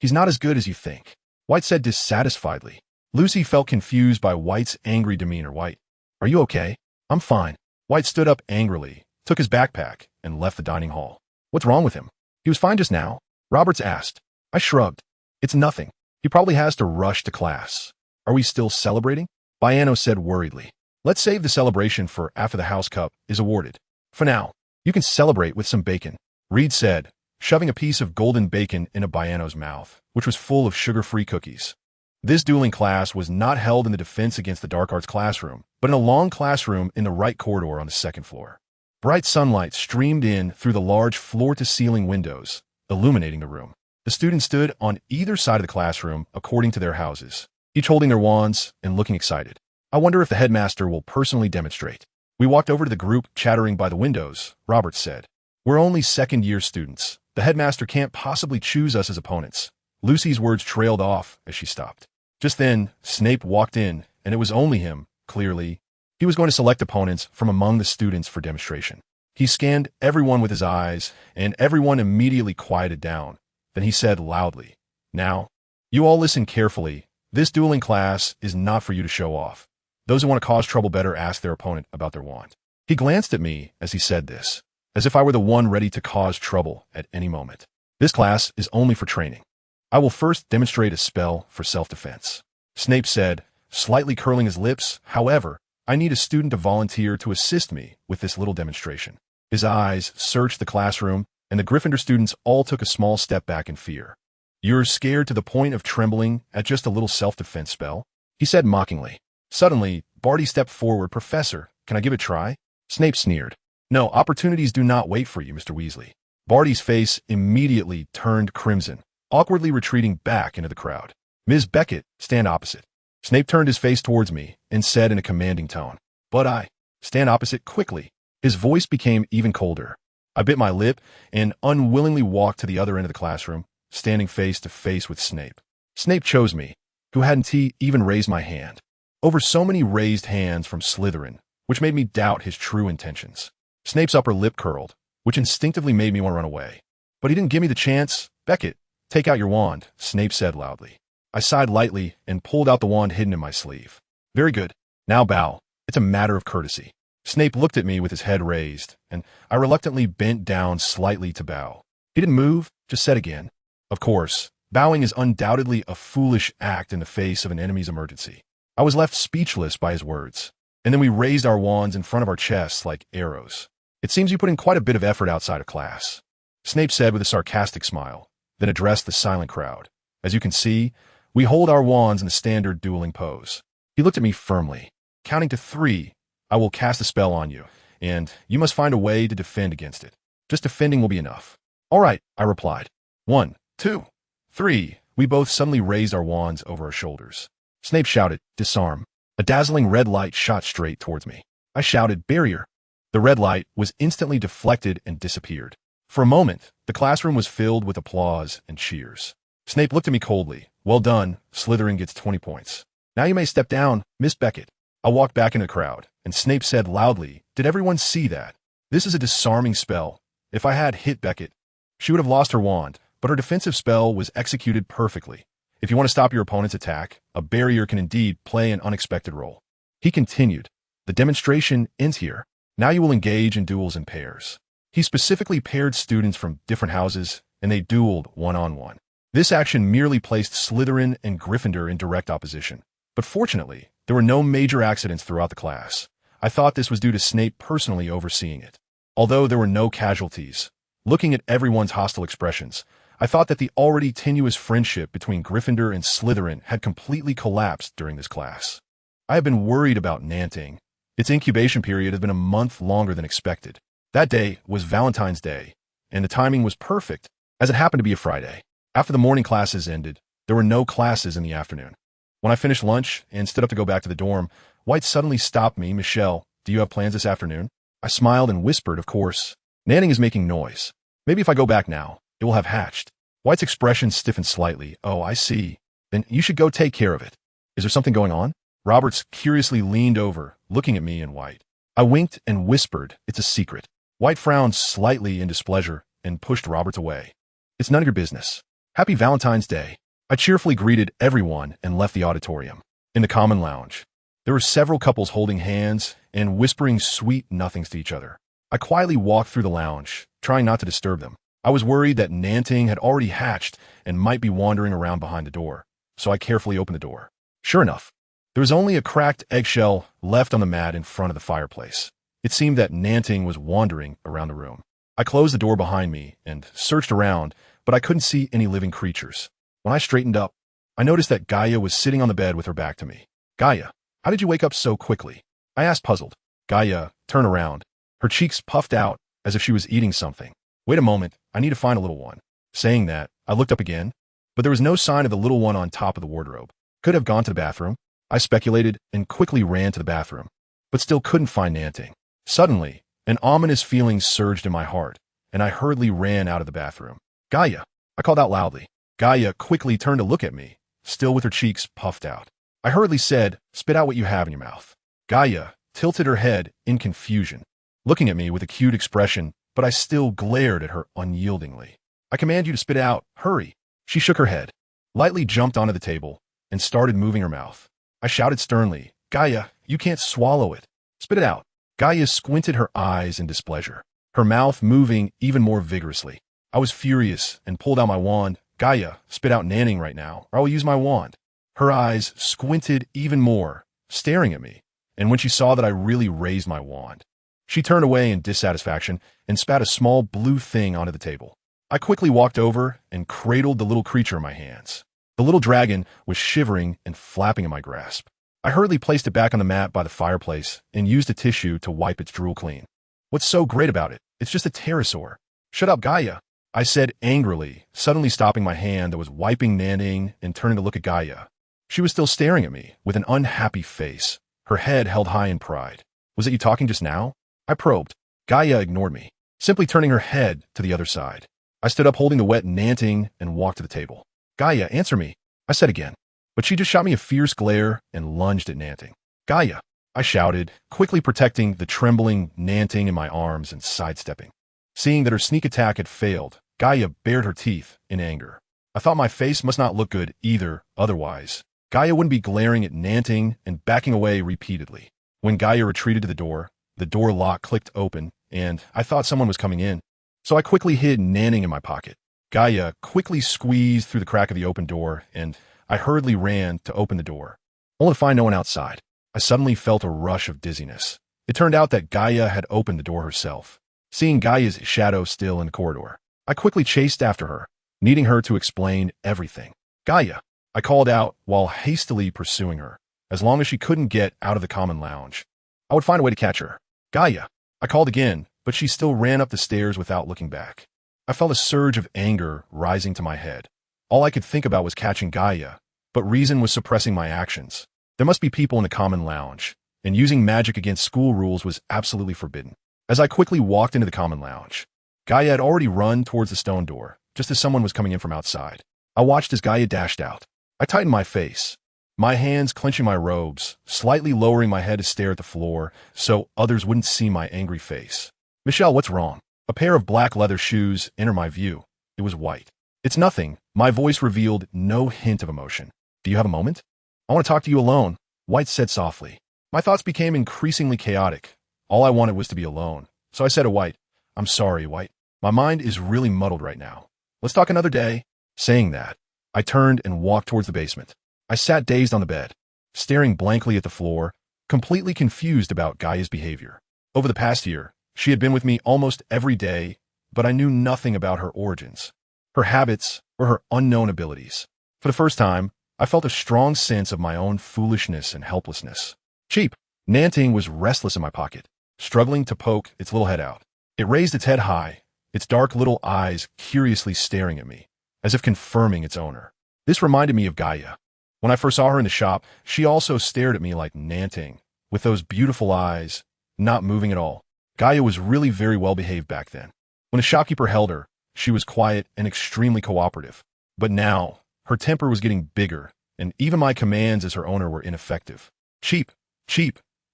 He's not as good as you think. White said dissatisfiedly. Lucy felt confused by White's angry demeanor. White, are you okay? I'm fine. White stood up angrily, took his backpack, and left the dining hall. What's wrong with him? He was fine just now, Roberts asked. I shrugged. It's nothing. He probably has to rush to class. Are we still celebrating? Biano said worriedly. Let's save the celebration for after the house cup is awarded. For now, you can celebrate with some bacon, Reed said, shoving a piece of golden bacon into Biano's mouth, which was full of sugar-free cookies. This dueling class was not held in the Defense Against the Dark Arts classroom, but in a long classroom in the right corridor on the second floor. Bright sunlight streamed in through the large floor-to-ceiling windows, illuminating the room. The students stood on either side of the classroom according to their houses, each holding their wands and looking excited. I wonder if the headmaster will personally demonstrate. We walked over to the group chattering by the windows, Roberts said. We're only second-year students. The headmaster can't possibly choose us as opponents. Lucy's words trailed off as she stopped. Just then, Snape walked in, and it was only him, clearly. He was going to select opponents from among the students for demonstration. He scanned everyone with his eyes, and everyone immediately quieted down. Then he said loudly, now, you all listen carefully. This dueling class is not for you to show off. Those who want to cause trouble better ask their opponent about their wand. He glanced at me as he said this, as if I were the one ready to cause trouble at any moment. This class is only for training. I will first demonstrate a spell for self-defense. Snape said, slightly curling his lips. However, I need a student to volunteer to assist me with this little demonstration. His eyes searched the classroom, and the Gryffindor students all took a small step back in fear. You're scared to the point of trembling at just a little self-defense spell? He said mockingly. Suddenly, Barty stepped forward. Professor, can I give it a try? Snape sneered. No, opportunities do not wait for you, Mr. Weasley. Barty's face immediately turned crimson, awkwardly retreating back into the crowd. Ms. Beckett, stand opposite. Snape turned his face towards me and said in a commanding tone, but I stand opposite quickly. His voice became even colder. I bit my lip and unwillingly walked to the other end of the classroom, standing face to face with Snape. Snape chose me, who hadn't even raised my hand. Over so many raised hands from Slytherin, which made me doubt his true intentions. Snape's upper lip curled, which instinctively made me want to run away. But he didn't give me the chance. Beckett, take out your wand, Snape said loudly. I sighed lightly and pulled out the wand hidden in my sleeve. Very good. Now bow. It's a matter of courtesy. Snape looked at me with his head raised, and I reluctantly bent down slightly to bow. He didn't move, just said again. Of course, bowing is undoubtedly a foolish act in the face of an enemy's emergency. I was left speechless by his words, and then we raised our wands in front of our chests like arrows. It seems you put in quite a bit of effort outside of class, Snape said with a sarcastic smile, then addressed the silent crowd. As you can see, we hold our wands in the standard dueling pose. He looked at me firmly. Counting to 3, I will cast a spell on you, and you must find a way to defend against it. Just defending will be enough. All right, I replied. 1, 2, 3. We both suddenly raised our wands over our shoulders. Snape shouted, disarm. A dazzling red light shot straight towards me. I shouted, barrier. The red light was instantly deflected and disappeared. For a moment, the classroom was filled with applause and cheers. Snape looked at me coldly, Well done, Slytherin gets 20 points. Now you may step down, Miss Beckett. I walked back into the crowd, and Snape said loudly, "Did everyone see that? This is a disarming spell. If I had hit Beckett, she would have lost her wand, but her defensive spell was executed perfectly. If you want to stop your opponent's attack, a barrier can indeed play an unexpected role." He continued, "The demonstration ends here. Now you will engage in duels in pairs." He specifically paired students from different houses, and they dueled one-on-one. This action merely placed Slytherin and Gryffindor in direct opposition. But fortunately, there were no major accidents throughout the class. I thought this was due to Snape personally overseeing it. Although there were no casualties, looking at everyone's hostile expressions, I thought that the already tenuous friendship between Gryffindor and Slytherin had completely collapsed during this class. I have been worried about Nanting. Its incubation period has been a month longer than expected. That day was Valentine's Day, and the timing was perfect, as it happened to be a Friday. After the morning classes ended, there were no classes in the afternoon. When I finished lunch and stood up to go back to the dorm, White suddenly stopped me. "Michelle, do you have plans this afternoon?" I smiled and whispered, "Of course. Nanting is making noise. Maybe if I go back now, it will have hatched." White's expression stiffened slightly. "Oh, I see. Then you should go take care of it. Is there something going on?" Roberts curiously leaned over, looking at me and White. I winked and whispered, "It's a secret." White frowned slightly in displeasure and pushed Roberts away. "It's none of your business. Happy Valentine's Day." I cheerfully greeted everyone and left the auditorium. In the common lounge, there were several couples holding hands and whispering sweet nothings to each other. I quietly walked through the lounge, trying not to disturb them. I was worried that Nanting had already hatched and might be wandering around behind the door, so I carefully opened the door. Sure enough, there was only a cracked eggshell left on the mat in front of the fireplace. It seemed that Nanting was wandering around the room. I closed the door behind me and searched around, but I couldn't see any living creatures. When I straightened up, I noticed that Gaia was sitting on the bed with her back to me. "Gaia, how did you wake up so quickly?" I asked, puzzled. Gaia turned around. Her cheeks puffed out as if she was eating something. "Wait a moment, I need to find a little one." Saying that, I looked up again, but there was no sign of the little one on top of the wardrobe. Could have gone to the bathroom, I speculated, and quickly ran to the bathroom, but still couldn't find Nanting. Suddenly, an ominous feeling surged in my heart, and I hurriedly ran out of the bathroom. "Gaia," I called out loudly. Gaia quickly turned to look at me, still with her cheeks puffed out. I hurriedly said, "Spit out what you have in your mouth." Gaia tilted her head in confusion, looking at me with a cute expression, but I still glared at her unyieldingly. "I command you to spit it out. Hurry." She shook her head, lightly jumped onto the table, and started moving her mouth. I shouted sternly, "Gaia, you can't swallow it. Spit it out." Gaia squinted her eyes in displeasure, her mouth moving even more vigorously. I was furious and pulled out my wand. "Gaia, spit out Nanting right now, or I will use my wand." Her eyes squinted even more, staring at me, and when she saw that I really raised my wand, she turned away in dissatisfaction and spat a small blue thing onto the table. I quickly walked over and cradled the little creature in my hands. The little dragon was shivering and flapping in my grasp. I hurriedly placed it back on the mat by the fireplace and used a tissue to wipe its drool clean. "What's so great about it? It's just a pterosaur." "Shut up, Gaia," I said angrily, suddenly stopping my hand that was wiping Nanting and turning to look at Gaia. She was still staring at me with an unhappy face, her head held high in pride. "Was it you talking just now?" I probed. Gaia ignored me, simply turning her head to the other side. I stood up holding the wet Nanting and walked to the table. "Gaia, answer me," I said again, but she just shot me a fierce glare and lunged at Nanting. "Gaia," I shouted, quickly protecting the trembling Nanting in my arms and sidestepping. Seeing that her sneak attack had failed, Gaia bared her teeth in anger. I thought my face must not look good either, otherwise Gaia wouldn't be glaring at Nanting and backing away repeatedly. When Gaia retreated to the door lock clicked open, and I thought someone was coming in. So I quickly hid Nanting in my pocket. Gaia quickly squeezed through the crack of the open door, and I hurriedly ran to open the door, only to find no one outside. I suddenly felt a rush of dizziness. It turned out that Gaia had opened the door herself. Seeing Gaia's shadow still in the corridor, I quickly chased after her, needing her to explain everything. "Gaia," I called out while hastily pursuing her. As long as she couldn't get out of the common lounge, I would find a way to catch her. "Gaia," I called again, but she still ran up the stairs without looking back. I felt a surge of anger rising to my head. All I could think about was catching Gaia, but reason was suppressing my actions. There must be people in the common lounge, and using magic against school rules was absolutely forbidden. As I quickly walked into the common lounge, Gaia had already run towards the stone door, just as someone was coming in from outside. I watched as Gaia dashed out. I tightened my face, my hands clenching my robes, slightly lowering my head to stare at the floor so others wouldn't see my angry face. Michelle, what's wrong? A pair of black leather shoes entered my view. It was white. It's nothing. My voice revealed no hint of emotion. Do you have a moment? I want to talk to you alone, White said softly. My thoughts became increasingly chaotic. All I wanted was to be alone. So I said to White, I'm sorry, White. My mind is really muddled right now. Let's talk another day. Saying that, I turned and walked towards the basement. I sat dazed on the bed, staring blankly at the floor, completely confused about Gaia's behavior. Over the past year, she had been with me almost every day, but I knew nothing about her origins, her habits, or her unknown abilities. For the first time, I felt a strong sense of my own foolishness and helplessness. Cheap. Nanting was restless in my pocket, struggling to poke its little head out. It raised its head high, its dark little eyes curiously staring at me, as if confirming its owner. This reminded me of Gaia. When I first saw her in the shop, she also stared at me like Nanting, with those beautiful eyes, not moving at all. Gaia was really very well behaved back then. When the shopkeeper held her, she was quiet and extremely cooperative. But now, her temper was getting bigger, and even my commands as her owner were ineffective. Cheap.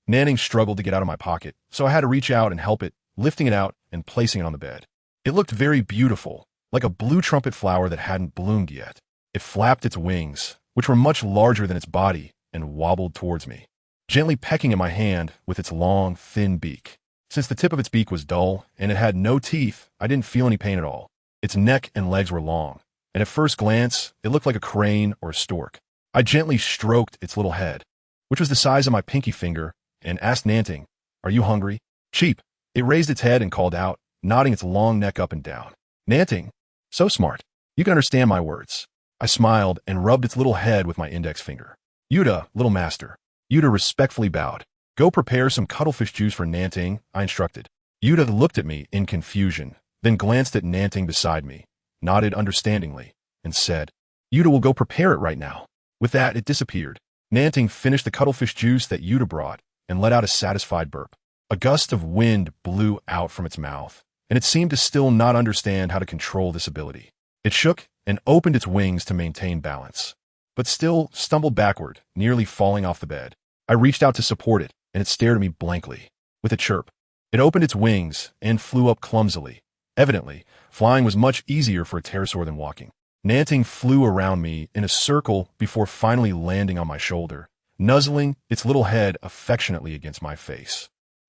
Nanting struggled to get out of my pocket, so I had to reach out and help it, lifting it out and placing it on the bed. It looked very beautiful, like a blue trumpet flower that hadn't bloomed yet. It flapped its wings, which were much larger than its body, and wobbled towards me, gently pecking at my hand with its long, thin beak. Since the tip of its beak was dull and it had no teeth, I didn't feel any pain at all. Its neck and legs were long, and at first glance, it looked like a crane or a stork. I gently stroked its little head, which was the size of my pinky finger, and asked Nanting, Are you hungry? Cheap. It raised its head and called out, nodding its long neck up and down. Nanting, so smart. You can understand my words. I smiled and rubbed its little head with my index finger. Yuta, little master. Yuta respectfully bowed. Go prepare some cuttlefish juice for Nanting, I instructed. Yuta looked at me in confusion, then glanced at Nanting beside me, nodded understandingly, and said, Yuta will go prepare it right now. With that, it disappeared. Nanting finished the cuttlefish juice that Yuta brought and let out a satisfied burp. A gust of wind blew out from its mouth, and it seemed to still not understand how to control this ability. It shook and opened its wings to maintain balance, but still stumbled backward, nearly falling off the bed. I reached out to support it, and it stared at me blankly. With a chirp, it opened its wings and flew up clumsily. Evidently, flying was much easier for a pterosaur than walking. Nanting flew around me in a circle before finally landing on my shoulder, nuzzling its little head affectionately against my face.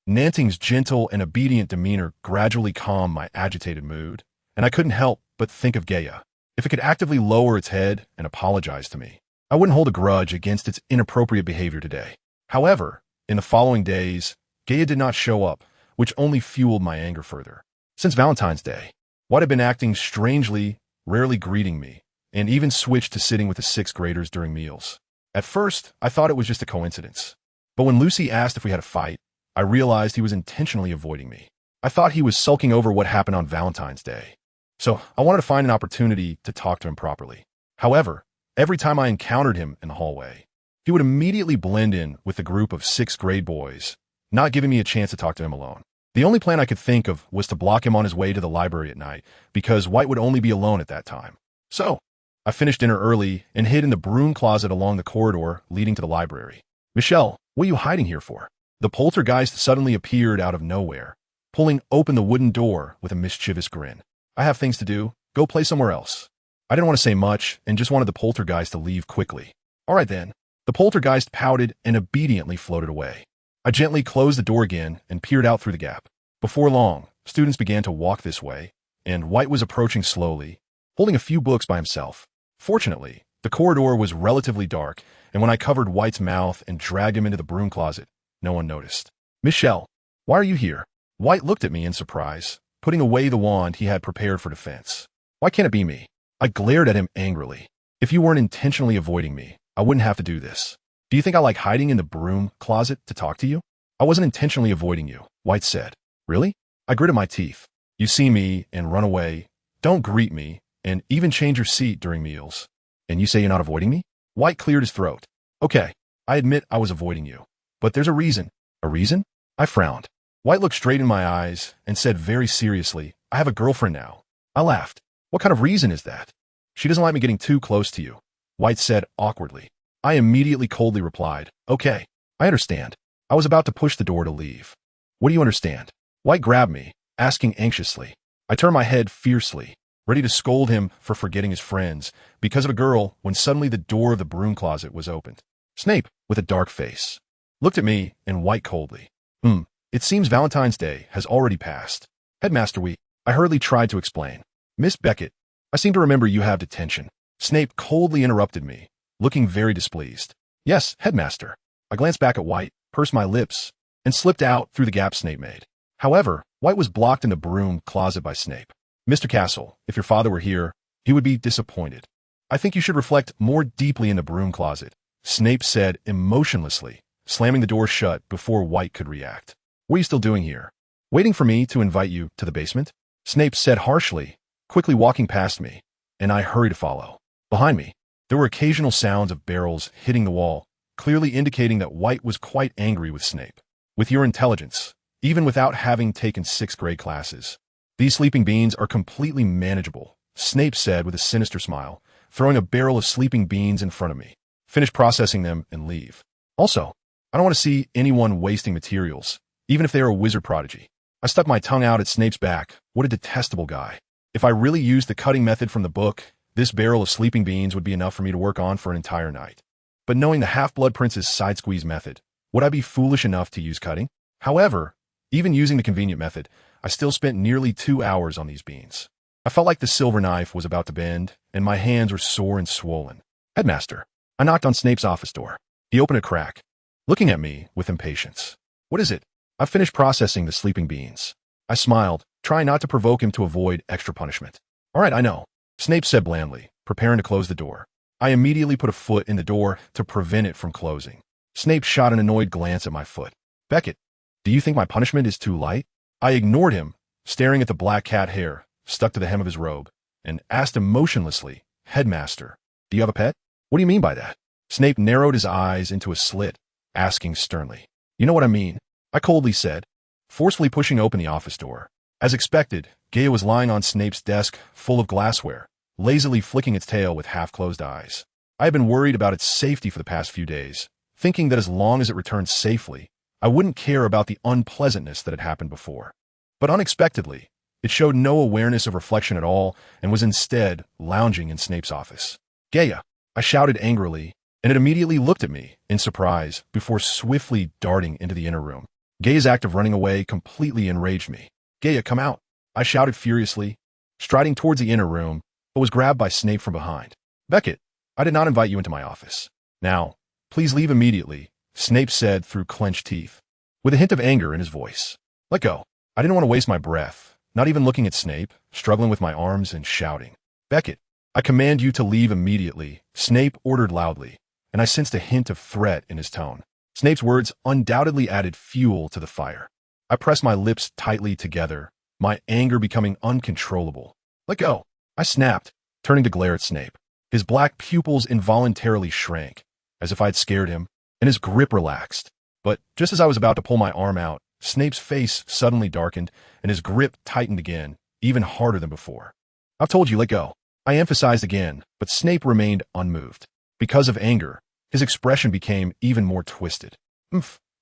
Nanting's gentle and obedient demeanor gradually calmed my agitated mood, and I couldn't help but think of Gaia. If it could actively lower its head and apologize to me, I wouldn't hold a grudge against its inappropriate behavior today. However, in the following days, Gaia did not show up, which only fueled my anger further. Since Valentine's Day, White had been acting strangely, rarely greeting me, and even switched to sitting with the sixth graders during meals. At first, I thought it was just a coincidence. But when Lucy asked if we had a fight, I realized he was intentionally avoiding me. I thought he was sulking over what happened on Valentine's Day. So I wanted to find an opportunity to talk to him properly. However, every time I encountered him in the hallway, he would immediately blend in with the group of sixth grade boys, not giving me a chance to talk to him alone. The only plan I could think of was to block him on his way to the library at night, because White would only be alone at that time. So, I finished dinner early and hid in the broom closet along the corridor leading to the library. Michelle, what are you hiding here for? The poltergeist suddenly appeared out of nowhere, pulling open the wooden door with a mischievous grin. I have things to do. Go play somewhere else. I didn't want to say much and just wanted the poltergeist to leave quickly. All right then. The poltergeist pouted and obediently floated away. I gently closed the door again and peered out through the gap. Before long, students began to walk this way, and White was approaching slowly, holding a few books by himself. Fortunately, the corridor was relatively dark, and when I covered White's mouth and dragged him into the broom closet, no one noticed. Michelle, why are you here? White looked at me in surprise, putting away the wand he had prepared for defense. Why can't it be me? I glared at him angrily. If you weren't intentionally avoiding me, I wouldn't have to do this. Do you think I like hiding in the broom closet to talk to you? I wasn't intentionally avoiding you, White said. Really? I gritted my teeth. You see me and run away, don't greet me, and even change your seat during meals. And you say you're not avoiding me? White cleared his throat. Okay, I admit I was avoiding you. But there's a reason. A reason? I frowned. White looked straight in my eyes and said very seriously, I have a girlfriend now. I laughed. What kind of reason is that? She doesn't like me getting too close to you. White said awkwardly. I immediately coldly replied, okay, I understand. I was about to push the door to leave. What do you understand? White grabbed me, asking anxiously. I turned my head fiercely, ready to scold him for forgetting his friends because of a girl when suddenly the door of the broom closet was opened. Snape, with a dark face, looked at me and White coldly. It seems Valentine's Day has already passed. Headmaster, I hurriedly tried to explain. Miss Beckett, I seem to remember you have detention. Snape coldly interrupted me, looking very displeased. Yes, Headmaster. I glanced back at White, pursed my lips, and slipped out through the gap Snape made. However, White was blocked in the broom closet by Snape. Mr. Castle, if your father were here, he would be disappointed. I think you should reflect more deeply in the broom closet, Snape said emotionlessly, slamming the door shut before White could react. What are you still doing here? Waiting for me to invite you to the basement? Snape said harshly, quickly walking past me, and I hurried to follow. Behind me, there were occasional sounds of barrels hitting the wall, clearly indicating that White was quite angry with Snape. With your intelligence, even without having taken 6th grade classes, these sleeping beans are completely manageable, Snape said with a sinister smile, throwing a barrel of sleeping beans in front of me. Finish processing them and leave. Also, I don't want to see anyone wasting materials, even if they are a wizard prodigy. I stuck my tongue out at Snape's back. What a detestable guy. If I really used the cutting method from the book, this barrel of sleeping beans would be enough for me to work on for an entire night. But knowing the Half-Blood Prince's side squeeze method, would I be foolish enough to use cutting? However, even using the convenient method, I still spent nearly 2 hours on these beans. I felt like the silver knife was about to bend, and my hands were sore and swollen. Headmaster, I knocked on Snape's office door. He opened a crack, looking at me with impatience. What is it? I've finished processing the sleeping beans. I smiled, trying not to provoke him to avoid extra punishment. All right, I know, Snape said blandly, preparing to close the door. I immediately put a foot in the door to prevent it from closing. Snape shot an annoyed glance at my foot. Beckett, do you think my punishment is too light? I ignored him, staring at the black cat hair stuck to the hem of his robe, and asked emotionlessly, Headmaster, do you have a pet? What do you mean by that? Snape narrowed his eyes into a slit, asking sternly. You know what I mean, I coldly said, forcefully pushing open the office door. As expected, Gaia was lying on Snape's desk full of glassware, lazily flicking its tail with half-closed eyes. I had been worried about its safety for the past few days, thinking that as long as it returned safely, I wouldn't care about the unpleasantness that had happened before. But unexpectedly, it showed no awareness of reflection at all and was instead lounging in Snape's office. Gaia, I shouted angrily, and it immediately looked at me in surprise before swiftly darting into the inner room. Gaia's act of running away completely enraged me. Gaia, come out, I shouted furiously, striding towards the inner room, but was grabbed by Snape from behind. Beckett, I did not invite you into my office. Now, please leave immediately, Snape said through clenched teeth, with a hint of anger in his voice. Let go. I didn't want to waste my breath, not even looking at Snape, struggling with my arms and shouting. Beckett, I command you to leave immediately, Snape ordered loudly, and I sensed a hint of threat in his tone. Snape's words undoubtedly added fuel to the fire. I pressed my lips tightly together, my anger becoming uncontrollable. Let go, I snapped, turning to glare at Snape. His black pupils involuntarily shrank, as if I had scared him, and his grip relaxed. But just as I was about to pull my arm out, Snape's face suddenly darkened, and his grip tightened again, even harder than before. I've told you, let go, I emphasized again, but Snape remained unmoved. Because of anger, his expression became even more twisted.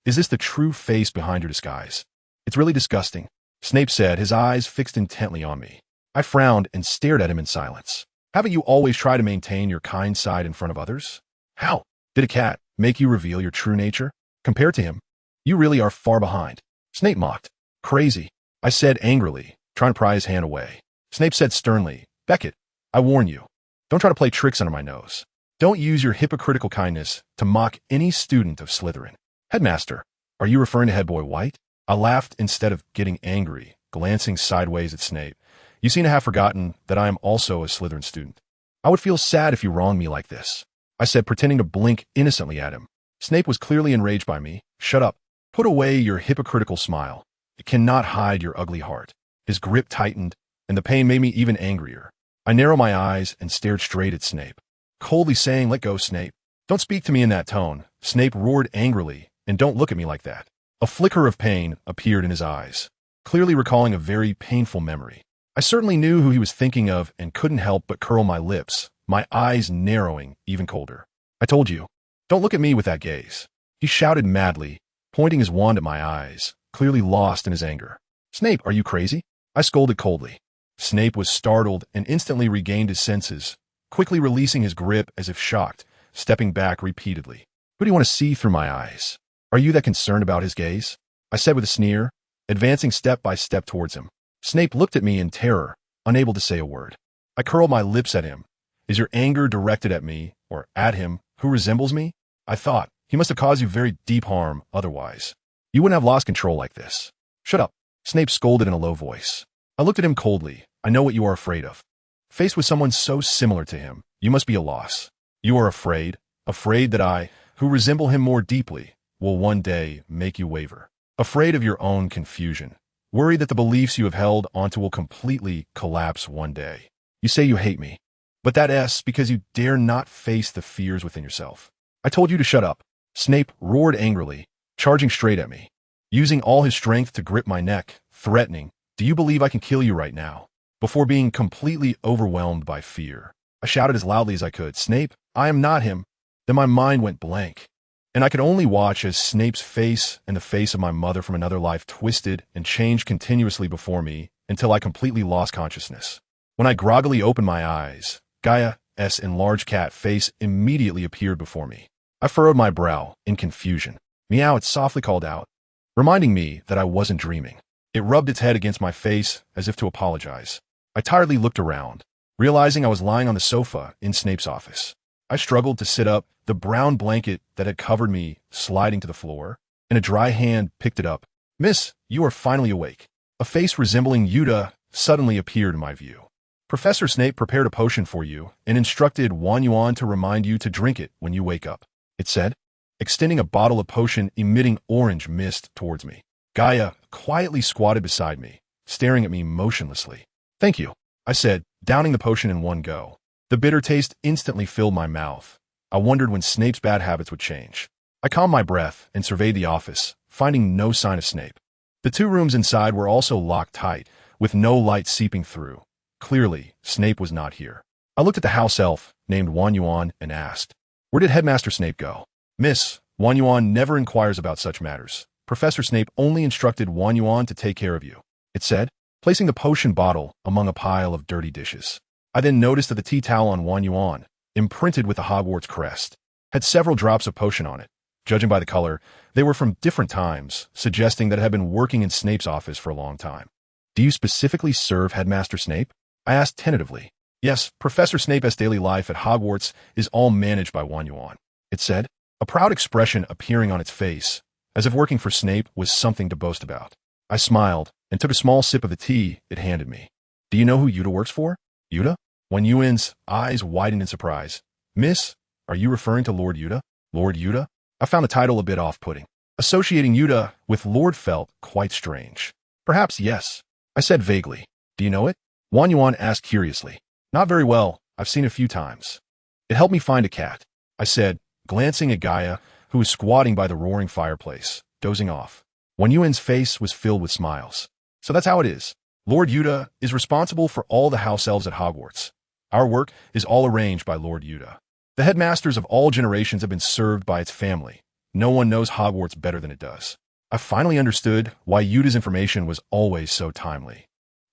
Is this the true face behind your disguise? It's really disgusting, Snape said, his eyes fixed intently on me. I frowned and stared at him in silence. Haven't you always tried to maintain your kind side in front of others? How? Did a cat make you reveal your true nature? Compared to him, you really are far behind. Snape mocked. Crazy, I said angrily, trying to pry his hand away. Snape said sternly, Beckett, I warn you, don't try to play tricks under my nose. Don't use your hypocritical kindness to mock any student of Slytherin. Headmaster, are you referring to Head Boy White? I laughed instead of getting angry, glancing sideways at Snape. You seem to have forgotten that I am also a Slytherin student. I would feel sad if you wronged me like this, I said, pretending to blink innocently at him. Snape was clearly enraged by me. Shut up. Put away your hypocritical smile. It cannot hide your ugly heart. His grip tightened, and the pain made me even angrier. I narrowed my eyes and stared straight at Snape, coldly saying, let go, Snape. Don't speak to me in that tone, Snape roared angrily, and don't look at me like that. A flicker of pain appeared in his eyes, clearly recalling a very painful memory. I certainly knew who he was thinking of and couldn't help but curl my lips, my eyes narrowing even colder. I told you. Don't look at me with that gaze. He shouted madly, pointing his wand at my eyes, clearly lost in his anger. Snape, are you crazy? I scolded coldly. Snape was startled and instantly regained his senses, quickly releasing his grip as if shocked, stepping back repeatedly. Who do you want to see through my eyes? Are you that concerned about his gaze? I said with a sneer, advancing step by step towards him. Snape looked at me in terror, unable to say a word. I curled my lips at him. Is your anger directed at me, or at him, who resembles me? I thought, he must have caused you very deep harm otherwise. You wouldn't have lost control like this. Shut up, Snape scolded in a low voice. I looked at him coldly. I know what you are afraid of. Faced with someone so similar to him, you must be a loss. You are afraid that I, who resemble him more deeply, will one day make you waver. Afraid of your own confusion. Worried that the beliefs you have held onto will completely collapse one day. You say you hate me, but that's because you dare not face the fears within yourself. I told you to shut up. Snape roared angrily, charging straight at me, using all his strength to grip my neck, threatening, do you believe I can kill you right now? Before being completely overwhelmed by fear, I shouted as loudly as I could, Snape, I am not him. Then my mind went blank, and I could only watch as Snape's face and the face of my mother from another life twisted and changed continuously before me until I completely lost consciousness. When I groggily opened my eyes, Gaia's enlarged cat face immediately appeared before me. I furrowed my brow in confusion. Meow, it softly called out, reminding me that I wasn't dreaming. It rubbed its head against my face as if to apologize. I tiredly looked around, realizing I was lying on the sofa in Snape's office. I struggled to sit up, the brown blanket that had covered me sliding to the floor, and a dry hand picked it up. Miss, you are finally awake. A face resembling Yuta suddenly appeared in my view. Professor Snape prepared a potion for you and instructed Wan Yuan to remind you to drink it when you wake up, it said, extending a bottle of potion emitting orange mist towards me. Gaia quietly squatted beside me, staring at me motionlessly. Thank you, I said, downing the potion in one go. The bitter taste instantly filled my mouth. I wondered when Snape's bad habits would change. I calmed my breath and surveyed the office, finding no sign of Snape. The two rooms inside were also locked tight, with no light seeping through. Clearly, Snape was not here. I looked at the house elf, named Wan Yuan, and asked, where did Headmaster Snape go? Miss, Wan Yuan never inquires about such matters. Professor Snape only instructed Wan Yuan to take care of you, it said, placing the potion bottle among a pile of dirty dishes. I then noticed that the tea towel on Wan Yuan, imprinted with the Hogwarts crest, had several drops of potion on it. Judging by the color, they were from different times, suggesting that it had been working in Snape's office for a long time. Do you specifically serve Headmaster Snape? I asked tentatively. Yes, Professor Snape's daily life at Hogwarts is all managed by Wan Yuan, it said, a proud expression appearing on its face, as if working for Snape was something to boast about. I smiled and took a small sip of the tea it handed me. Do you know who Yuta works for? Yuta? Wan Yuan's eyes widened in surprise. Miss, are you referring to Lord Yuta? Lord Yuta? I found the title a bit off-putting. Associating Yuta with Lord felt quite strange. Perhaps yes, I said vaguely. Do you know it? Wan Yuan asked curiously. Not very well. I've seen it a few times. It helped me find a cat, I said, glancing at Gaia, who was squatting by the roaring fireplace, dozing off. Wan Yuan's face was filled with smiles. So that's how it is. Lord Yuta is responsible for all the house elves at Hogwarts. Our work is all arranged by Lord Yuta. The headmasters of all generations have been served by its family. No one knows Hogwarts better than it does. I finally understood why Yuta's information was always so timely.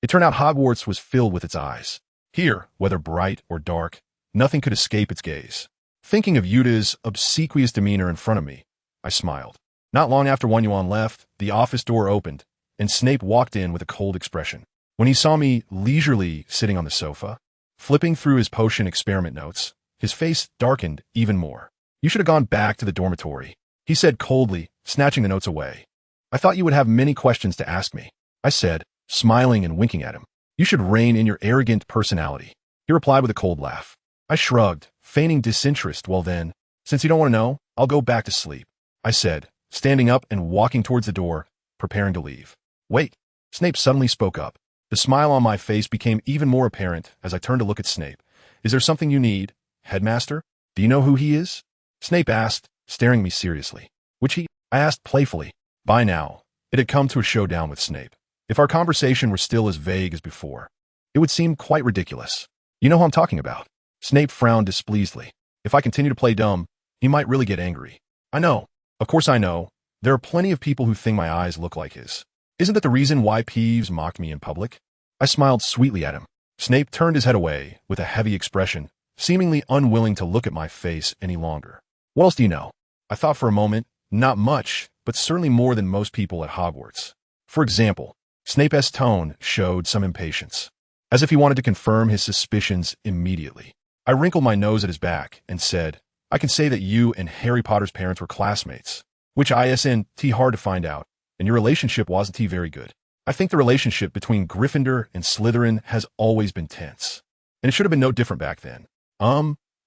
It turned out Hogwarts was filled with its eyes. Here, whether bright or dark, nothing could escape its gaze. Thinking of Yuta's obsequious demeanor in front of me, I smiled. Not long after Wan Yuan left, the office door opened, and Snape walked in with a cold expression. When he saw me leisurely sitting on the sofa, flipping through his potion experiment notes, his face darkened even more. You should have gone back to the dormitory, he said coldly, snatching the notes away. I thought you would have many questions to ask me, I said, smiling and winking at him. You should rein in your arrogant personality, he replied with a cold laugh. I shrugged, feigning disinterest. Well then, since you don't want to know, I'll go back to sleep, I said, standing up and walking towards the door, preparing to leave. Wait, Snape suddenly spoke up. The smile on my face became even more apparent as I turned to look at Snape. Is there something you need, Headmaster? Do you know who he is? Snape asked, staring at me seriously. Which he? I asked playfully. By now, it had come to a showdown with Snape. If our conversation were still as vague as before, it would seem quite ridiculous. You know who I'm talking about. Snape frowned displeasedly. If I continue to play dumb, he might really get angry. I know. Of course I know. There are plenty of people who think my eyes look like his. Isn't that the reason why Peeves mocked me in public? I smiled sweetly at him. Snape turned his head away with a heavy expression, seemingly unwilling to look at my face any longer. What else do you know? I thought for a moment. Not much, but certainly more than most people at Hogwarts. For example, Snape's tone showed some impatience, as if he wanted to confirm his suspicions immediately. I wrinkled my nose at his back and said, I can say that you and Harry Potter's parents were classmates, which isn't hard to find out, and your relationship wasn't very good. I think the relationship between Gryffindor and Slytherin has always been tense, and it should have been no different back then.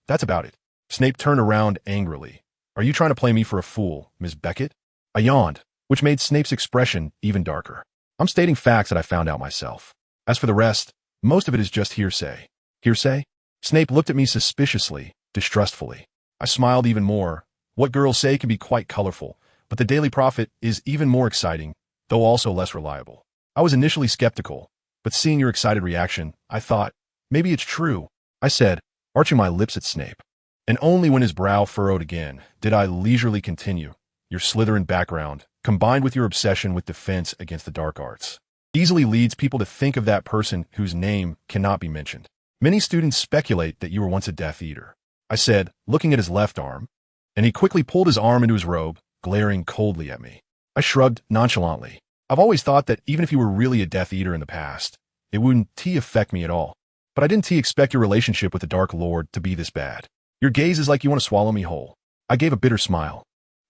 That's about it. Snape turned around angrily. Are you trying to play me for a fool, Miss Beckett? I yawned, which made Snape's expression even darker. I'm stating facts that I found out myself. As for the rest, most of it is just hearsay. Hearsay? Snape looked at me suspiciously, distrustfully. I smiled even more. What girls say can be quite colorful, but the Daily Prophet is even more exciting, though also less reliable. I was initially skeptical, but seeing your excited reaction, I thought, maybe it's true. I said, arching my lips at Snape. And only when his brow furrowed again did I leisurely continue. Your Slytherin background, combined with your obsession with defense against the dark arts, easily leads people to think of that person whose name cannot be mentioned. Many students speculate that you were once a Death Eater. I said, looking at his left arm, and he quickly pulled his arm into his robe, glaring coldly at me. I shrugged nonchalantly. I've always thought that even if you were really a Death Eater in the past, it wouldn't affect me at all. But I didn't expect your relationship with the Dark Lord to be this bad. Your gaze is like you want to swallow me whole. I gave a bitter smile.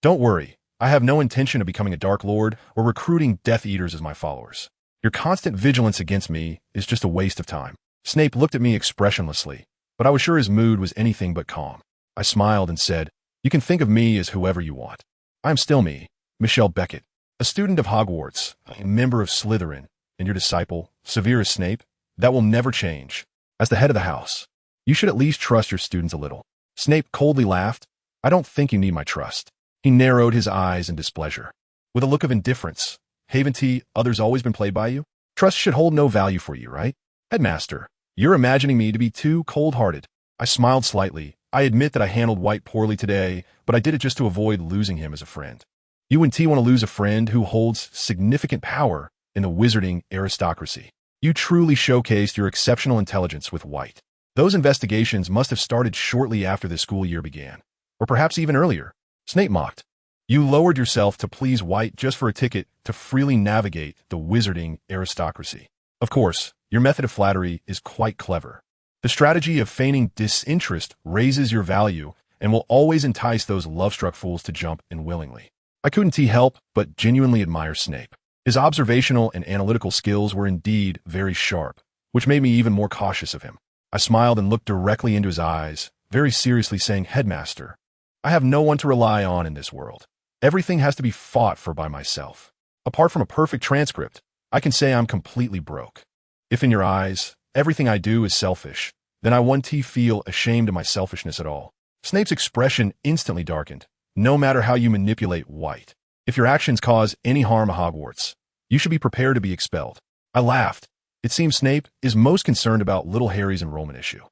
Don't worry, I have no intention of becoming a Dark Lord or recruiting Death Eaters as my followers. Your constant vigilance against me is just a waste of time. Snape looked at me expressionlessly, but I was sure his mood was anything but calm. I smiled and said, you can think of me as whoever you want. I am still me, Michelle Beckett, a student of Hogwarts, a member of Slytherin, and your disciple, Severus Snape. That will never change. As the head of the house, you should at least trust your students a little. Snape coldly laughed. I don't think you need my trust. He narrowed his eyes in displeasure. With a look of indifference, haven't others always been played by you? Trust should hold no value for you, right? Headmaster, you're imagining me to be too cold-hearted. I smiled slightly. I admit that I handled White poorly today, but I did it just to avoid losing him as a friend. You and T want to lose a friend who holds significant power in the wizarding aristocracy. You truly showcased your exceptional intelligence with White. Those investigations must have started shortly after the school year began, or perhaps even earlier. Snape mocked. You lowered yourself to please White just for a ticket to freely navigate the wizarding aristocracy. Of course, your method of flattery is quite clever. The strategy of feigning disinterest raises your value and will always entice those love-struck fools to jump in willingly. I couldn't help but genuinely admire Snape. His observational and analytical skills were indeed very sharp, which made me even more cautious of him. I smiled and looked directly into his eyes, very seriously saying, Headmaster, I have no one to rely on in this world. Everything has to be fought for by myself. Apart from a perfect transcript, I can say I'm completely broke. If in your eyes, everything I do is selfish, then I won't feel ashamed of my selfishness at all. Snape's expression instantly darkened. No matter how you manipulate White, if your actions cause any harm at Hogwarts, you should be prepared to be expelled. I laughed. It seems Snape is most concerned about little Harry's enrollment issue.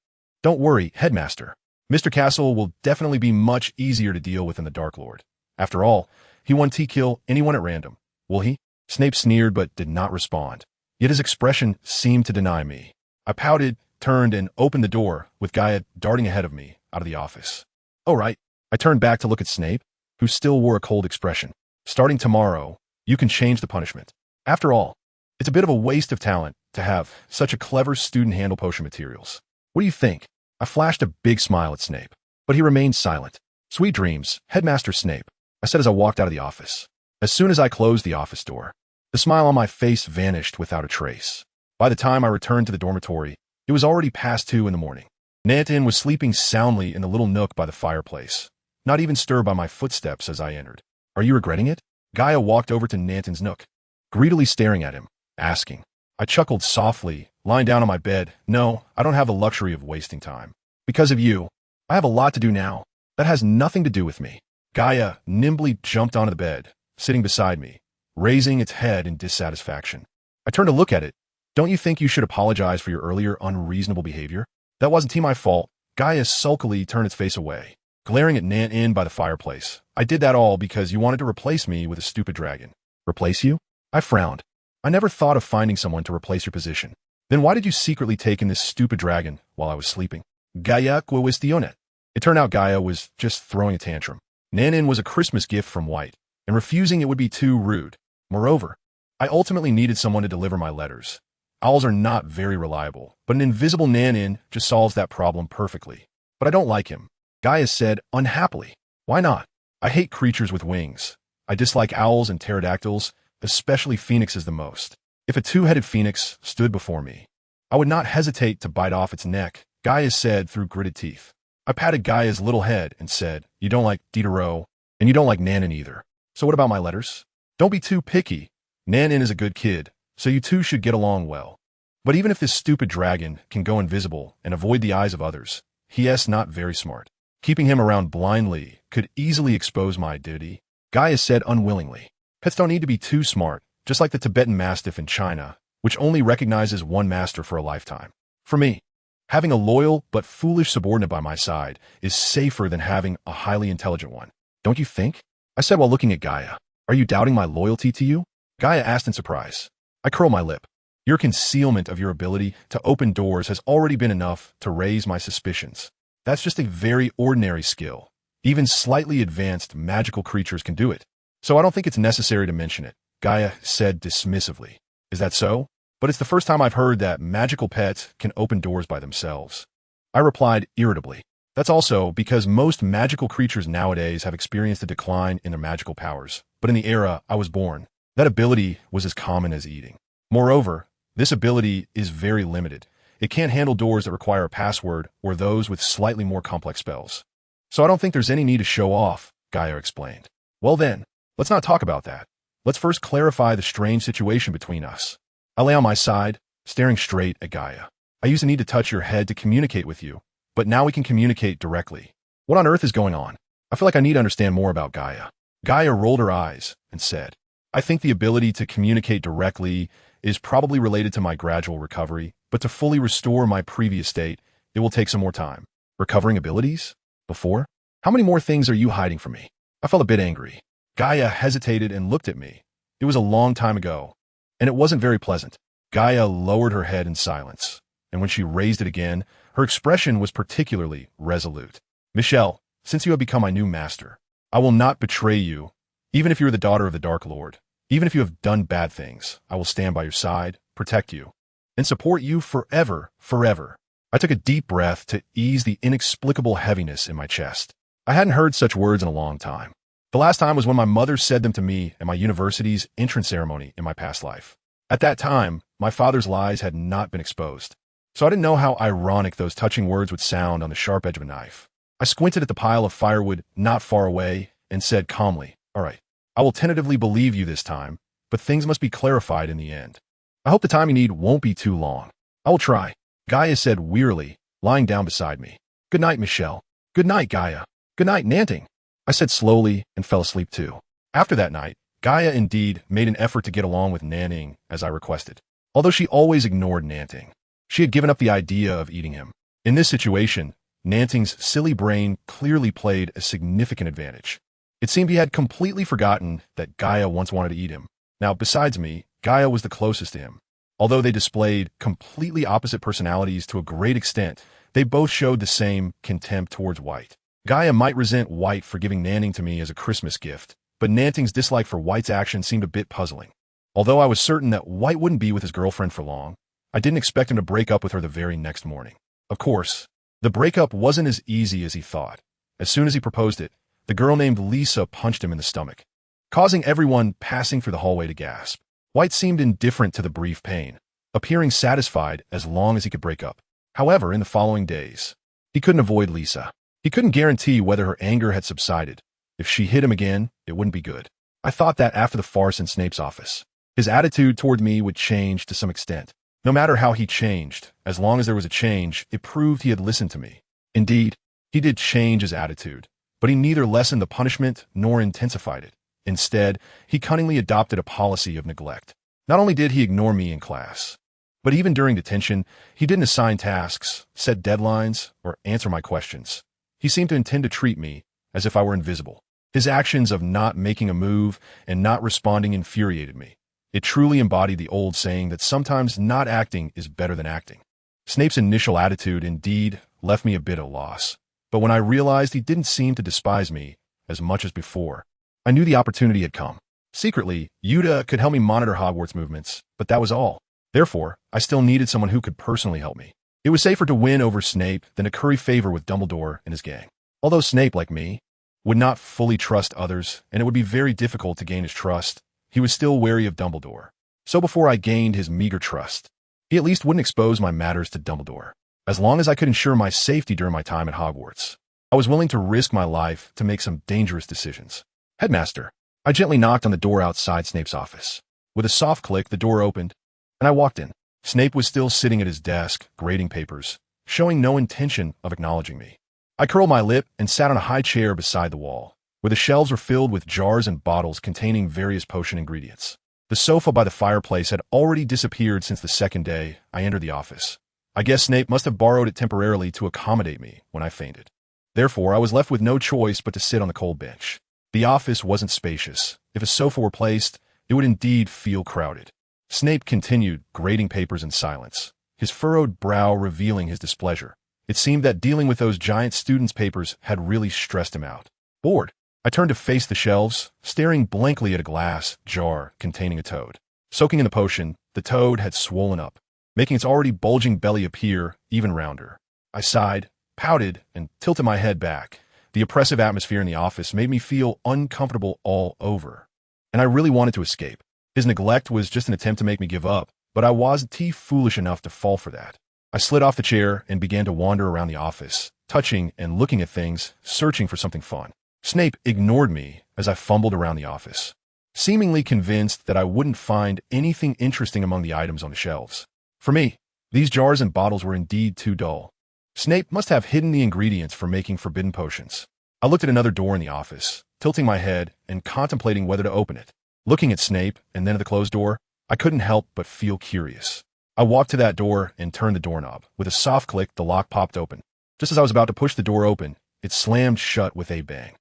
Don't worry, Headmaster. Mr. Castle will definitely be much easier to deal with than the Dark Lord. After all, he won't kill anyone at random, will he? Snape sneered but did not respond. Yet his expression seemed to deny me. I pouted, turned, and opened the door, with Gaia darting ahead of me out of the office. All right. I turned back to look at Snape, who still wore a cold expression. Starting tomorrow, you can change the punishment. After all, it's a bit of a waste of talent to have such a clever student handle potion materials. What do you think? I flashed a big smile at Snape, but he remained silent. Sweet dreams, Headmaster Snape, I said as I walked out of the office. As soon as I closed the office door, the smile on my face vanished without a trace. By the time I returned to the dormitory, it was already past 2 in the morning. Nanton was sleeping soundly in the little nook by the fireplace, not even stirred by my footsteps as I entered. Are you regretting it? Gaia walked over to Nanton's nook, greedily staring at him, asking. I chuckled softly, lying down on my bed. No, I don't have the luxury of wasting time. Because of you, I have a lot to do now. That has nothing to do with me. Gaia nimbly jumped onto the bed, sitting beside me, raising its head in dissatisfaction. I turned to look at it. Don't you think you should apologize for your earlier unreasonable behavior? That wasn't my fault. Gaia sulkily turned its face away, glaring at Nan by the fireplace. I did that all because you wanted to replace me with a stupid dragon. Replace you? I frowned. I never thought of finding someone to replace your position. Then why did you secretly take in this stupid dragon while I was sleeping? Gaia cuestioné. It turned out Gaia was just throwing a tantrum. Nan was a Christmas gift from White, and refusing it would be too rude. Moreover, I ultimately needed someone to deliver my letters. Owls are not very reliable, but an invisible Nan just solves that problem perfectly. But I don't like him, Gaia said unhappily. Why not? I hate creatures with wings. I dislike owls and pterodactyls, especially phoenixes the most. If a two-headed phoenix stood before me, I would not hesitate to bite off its neck, Gaia said through gritted teeth. I patted Gaia's little head and said, you don't like Diderot, and you don't like Nan either. So what about my letters? Don't be too picky. Nan is a good kid, so you two should get along well. But even if this stupid dragon can go invisible and avoid the eyes of others, he is not very smart. Keeping him around blindly could easily expose my identity, Gaia said unwillingly. Pets don't need to be too smart, just like the Tibetan Mastiff in China, which only recognizes one master for a lifetime. For me, having a loyal but foolish subordinate by my side is safer than having a highly intelligent one. Don't you think? I said while looking at Gaia. Are you doubting my loyalty to you? Gaia asked in surprise. I curled my lip. Your concealment of your ability to open doors has already been enough to raise my suspicions. That's just a very ordinary skill. Even slightly advanced magical creatures can do it. So I don't think it's necessary to mention it, Gaia said dismissively. Is that so? But it's the first time I've heard that magical pets can open doors by themselves. I replied irritably. That's also because most magical creatures nowadays have experienced a decline in their magical powers. But in the era I was born, that ability was as common as eating. Moreover, this ability is very limited. It can't handle doors that require a password or those with slightly more complex spells. So I don't think there's any need to show off, Gaia explained. Well then, let's not talk about that. Let's first clarify the strange situation between us. I lay on my side, staring straight at Gaia. I used to need to touch your head to communicate with you, but now we can communicate directly. What on earth is going on? I feel like I need to understand more about Gaia. Gaia rolled her eyes and said, I think the ability to communicate directly is probably related to my gradual recovery, but to fully restore my previous state, it will take some more time. Recovering abilities? Before? How many more things are you hiding from me? I felt a bit angry. Gaia hesitated and looked at me. It was a long time ago, and it wasn't very pleasant. Gaia lowered her head in silence, and when she raised it again, her expression was particularly resolute. Michelle, since you have become my new master, I will not betray you, even if you're the daughter of the Dark Lord. Even if you have done bad things, I will stand by your side, protect you, and support you forever, forever. I took a deep breath to ease the inexplicable heaviness in my chest. I hadn't heard such words in a long time. The last time was when my mother said them to me at my university's entrance ceremony in my past life. At that time, my father's lies had not been exposed, so I didn't know how ironic those touching words would sound on the sharp edge of a knife. I squinted at the pile of firewood not far away and said calmly, all right, I will tentatively believe you this time, but things must be clarified in the end. I hope the time you need won't be too long. I will try, Gaia said wearily, lying down beside me. Good night, Michelle. Good night, Gaia. Good night, Nanting. I said slowly and fell asleep too. After that night, Gaia indeed made an effort to get along with Nanting as I requested. Although she always ignored Nanting, she had given up the idea of eating him. In this situation, Nanting's silly brain clearly played a significant advantage. It seemed he had completely forgotten that Gaia once wanted to eat him. Now, besides me, Gaia was the closest to him. Although they displayed completely opposite personalities to a great extent, they both showed the same contempt towards White. Gaia might resent White for giving Nanting to me as a Christmas gift, but Nanting's dislike for White's action seemed a bit puzzling. Although I was certain that White wouldn't be with his girlfriend for long, I didn't expect him to break up with her the very next morning. Of course, the breakup wasn't as easy as he thought. As soon as he proposed it, the girl named Lisa punched him in the stomach, causing everyone passing through the hallway to gasp. White seemed indifferent to the brief pain, appearing satisfied as long as he could break up. However, in the following days, he couldn't avoid Lisa. He couldn't guarantee whether her anger had subsided. If she hit him again, it wouldn't be good. I thought that after the farce in Snape's office, his attitude toward me would change to some extent. No matter how he changed, as long as there was a change, it proved he had listened to me. Indeed, he did change his attitude, but he neither lessened the punishment nor intensified it. Instead, he cunningly adopted a policy of neglect. Not only did he ignore me in class, But even during detention, he didn't assign tasks, set deadlines, or answer my questions. He seemed to intend to treat me as if I were invisible. His actions of not making a move and not responding infuriated me. It truly embodied the old saying that sometimes not acting is better than acting. Snape's initial attitude, indeed, left me a bit at a loss. But when I realized he didn't seem to despise me as much as before, I knew the opportunity had come. Secretly, Yuta could help me monitor Hogwarts movements, but that was all. Therefore, I still needed someone who could personally help me. It was safer to win over Snape than to curry favor with Dumbledore and his gang. Although Snape, like me, would not fully trust others, and it would be very difficult to gain his trust, he was still wary of Dumbledore. So before I gained his meager trust, he at least wouldn't expose my matters to Dumbledore. As long as I could ensure my safety during my time at Hogwarts, I was willing to risk my life to make some dangerous decisions. Headmaster. I gently knocked on the door outside Snape's office. With a soft click, the door opened, and I walked in. Snape was still sitting at his desk, grading papers, showing no intention of acknowledging me. I curled my lip and sat on a high chair beside the wall, where the shelves were filled with jars and bottles containing various potion ingredients. The sofa by the fireplace had already disappeared since the second day I entered the office. I guess Snape must have borrowed it temporarily to accommodate me when I fainted. Therefore, I was left with no choice but to sit on the cold bench. The office wasn't spacious. If a sofa were placed, it would indeed feel crowded. Snape continued grading papers in silence, his furrowed brow revealing his displeasure. It seemed that dealing with those giant students' papers had really stressed him out. Bored, I turned to face the shelves, staring blankly at a glass jar containing a toad. Soaking in the potion, the toad had swollen up, making its already bulging belly appear even rounder. I sighed, pouted, and tilted my head back. The oppressive atmosphere in the office made me feel uncomfortable all over, and I really wanted to escape. His neglect was just an attempt to make me give up, but I wasn't foolish enough to fall for that. I slid off the chair and began to wander around the office, touching and looking at things, searching for something fun. Snape ignored me as I fumbled around the office, seemingly convinced that I wouldn't find anything interesting among the items on the shelves. For me, these jars and bottles were indeed too dull. Snape must have hidden the ingredients for making forbidden potions. I looked at another door in the office, tilting my head and contemplating whether to open it. Looking at Snape and then at the closed door, I couldn't help but feel curious. I walked to that door and turned the doorknob. With a soft click, the lock popped open. Just as I was about to push the door open, it slammed shut with a bang.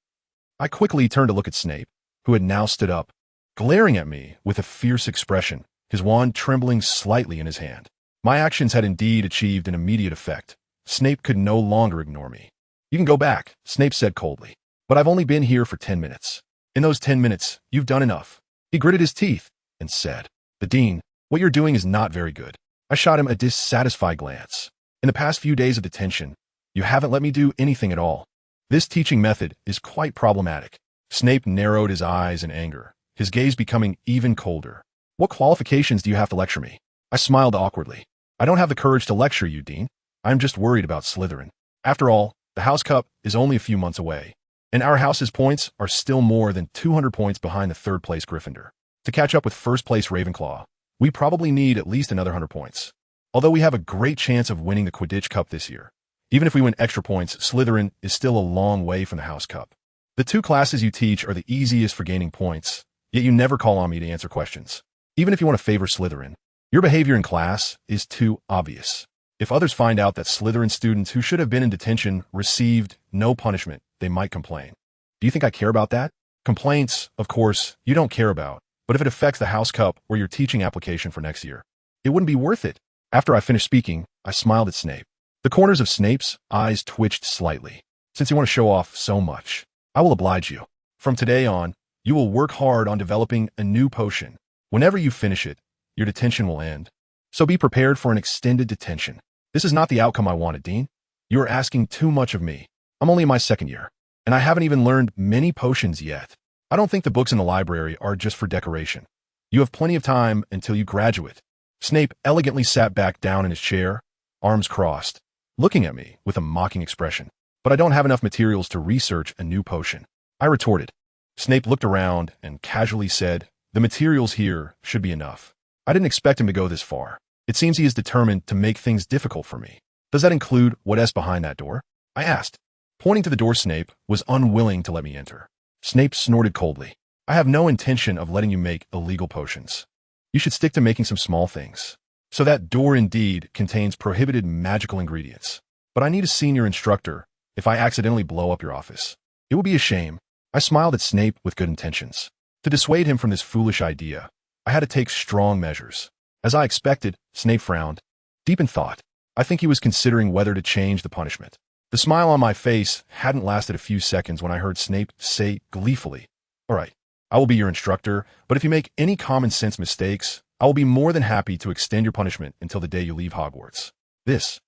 I quickly turned to look at Snape, who had now stood up, glaring at me with a fierce expression, his wand trembling slightly in his hand. My actions had indeed achieved an immediate effect. Snape could no longer ignore me. You can go back, Snape said coldly. But I've only been here for 10 minutes. In those 10 minutes, you've done enough. He gritted his teeth and said, The Dean, what you're doing is not very good. I shot him a dissatisfied glance. In the past few days of detention, you haven't let me do anything at all. This teaching method is quite problematic. Snape narrowed his eyes in anger, his gaze becoming even colder. What qualifications do you have to lecture me? I smiled awkwardly. I don't have the courage to lecture you, Dean. I'm just worried about Slytherin. After all, the House Cup is only a few months away, and our house's points are still more than 200 points behind the third-place Gryffindor. To catch up with first-place Ravenclaw, we probably need at least another 100 points. Although we have a great chance of winning the Quidditch Cup this year, even if we win extra points, Slytherin is still a long way from the House Cup. The two classes you teach are the easiest for gaining points, yet you never call on me to answer questions. Even if you want to favor Slytherin, your behavior in class is too obvious. If others find out that Slytherin students who should have been in detention received no punishment, they might complain. Do you think I care about that? Complaints, of course, you don't care about, but if it affects the House Cup or your teaching application for next year, it wouldn't be worth it. After I finished speaking, I smiled at Snape. The corners of Snape's eyes twitched slightly. Since you want to show off so much, I will oblige you. From today on, you will work hard on developing a new potion. Whenever you finish it, your detention will end. So be prepared for an extended detention. This is not the outcome I wanted, Dean. You are asking too much of me. I'm only in my second year, and I haven't even learned many potions yet. I don't think the books in the library are just for decoration. You have plenty of time until you graduate. Snape elegantly sat back down in his chair, arms crossed, looking at me with a mocking expression. But I don't have enough materials to research a new potion, I retorted. Snape looked around and casually said, The materials here should be enough. I didn't expect him to go this far. It seems he is determined to make things difficult for me. Does that include what's behind that door? I asked. Pointing to the door, Snape was unwilling to let me enter. Snape snorted coldly. I have no intention of letting you make illegal potions. You should stick to making some small things. So that door indeed contains prohibited magical ingredients. But I need a senior instructor if I accidentally blow up your office. It will be a shame. I smiled at Snape with good intentions. To dissuade him from this foolish idea, I had to take strong measures. As I expected, Snape frowned, deep in thought. I think he was considering whether to change the punishment. The smile on my face hadn't lasted a few seconds when I heard Snape say gleefully, "All right, I will be your instructor, but if you make any common sense mistakes, I will be more than happy to extend your punishment until the day you leave Hogwarts. This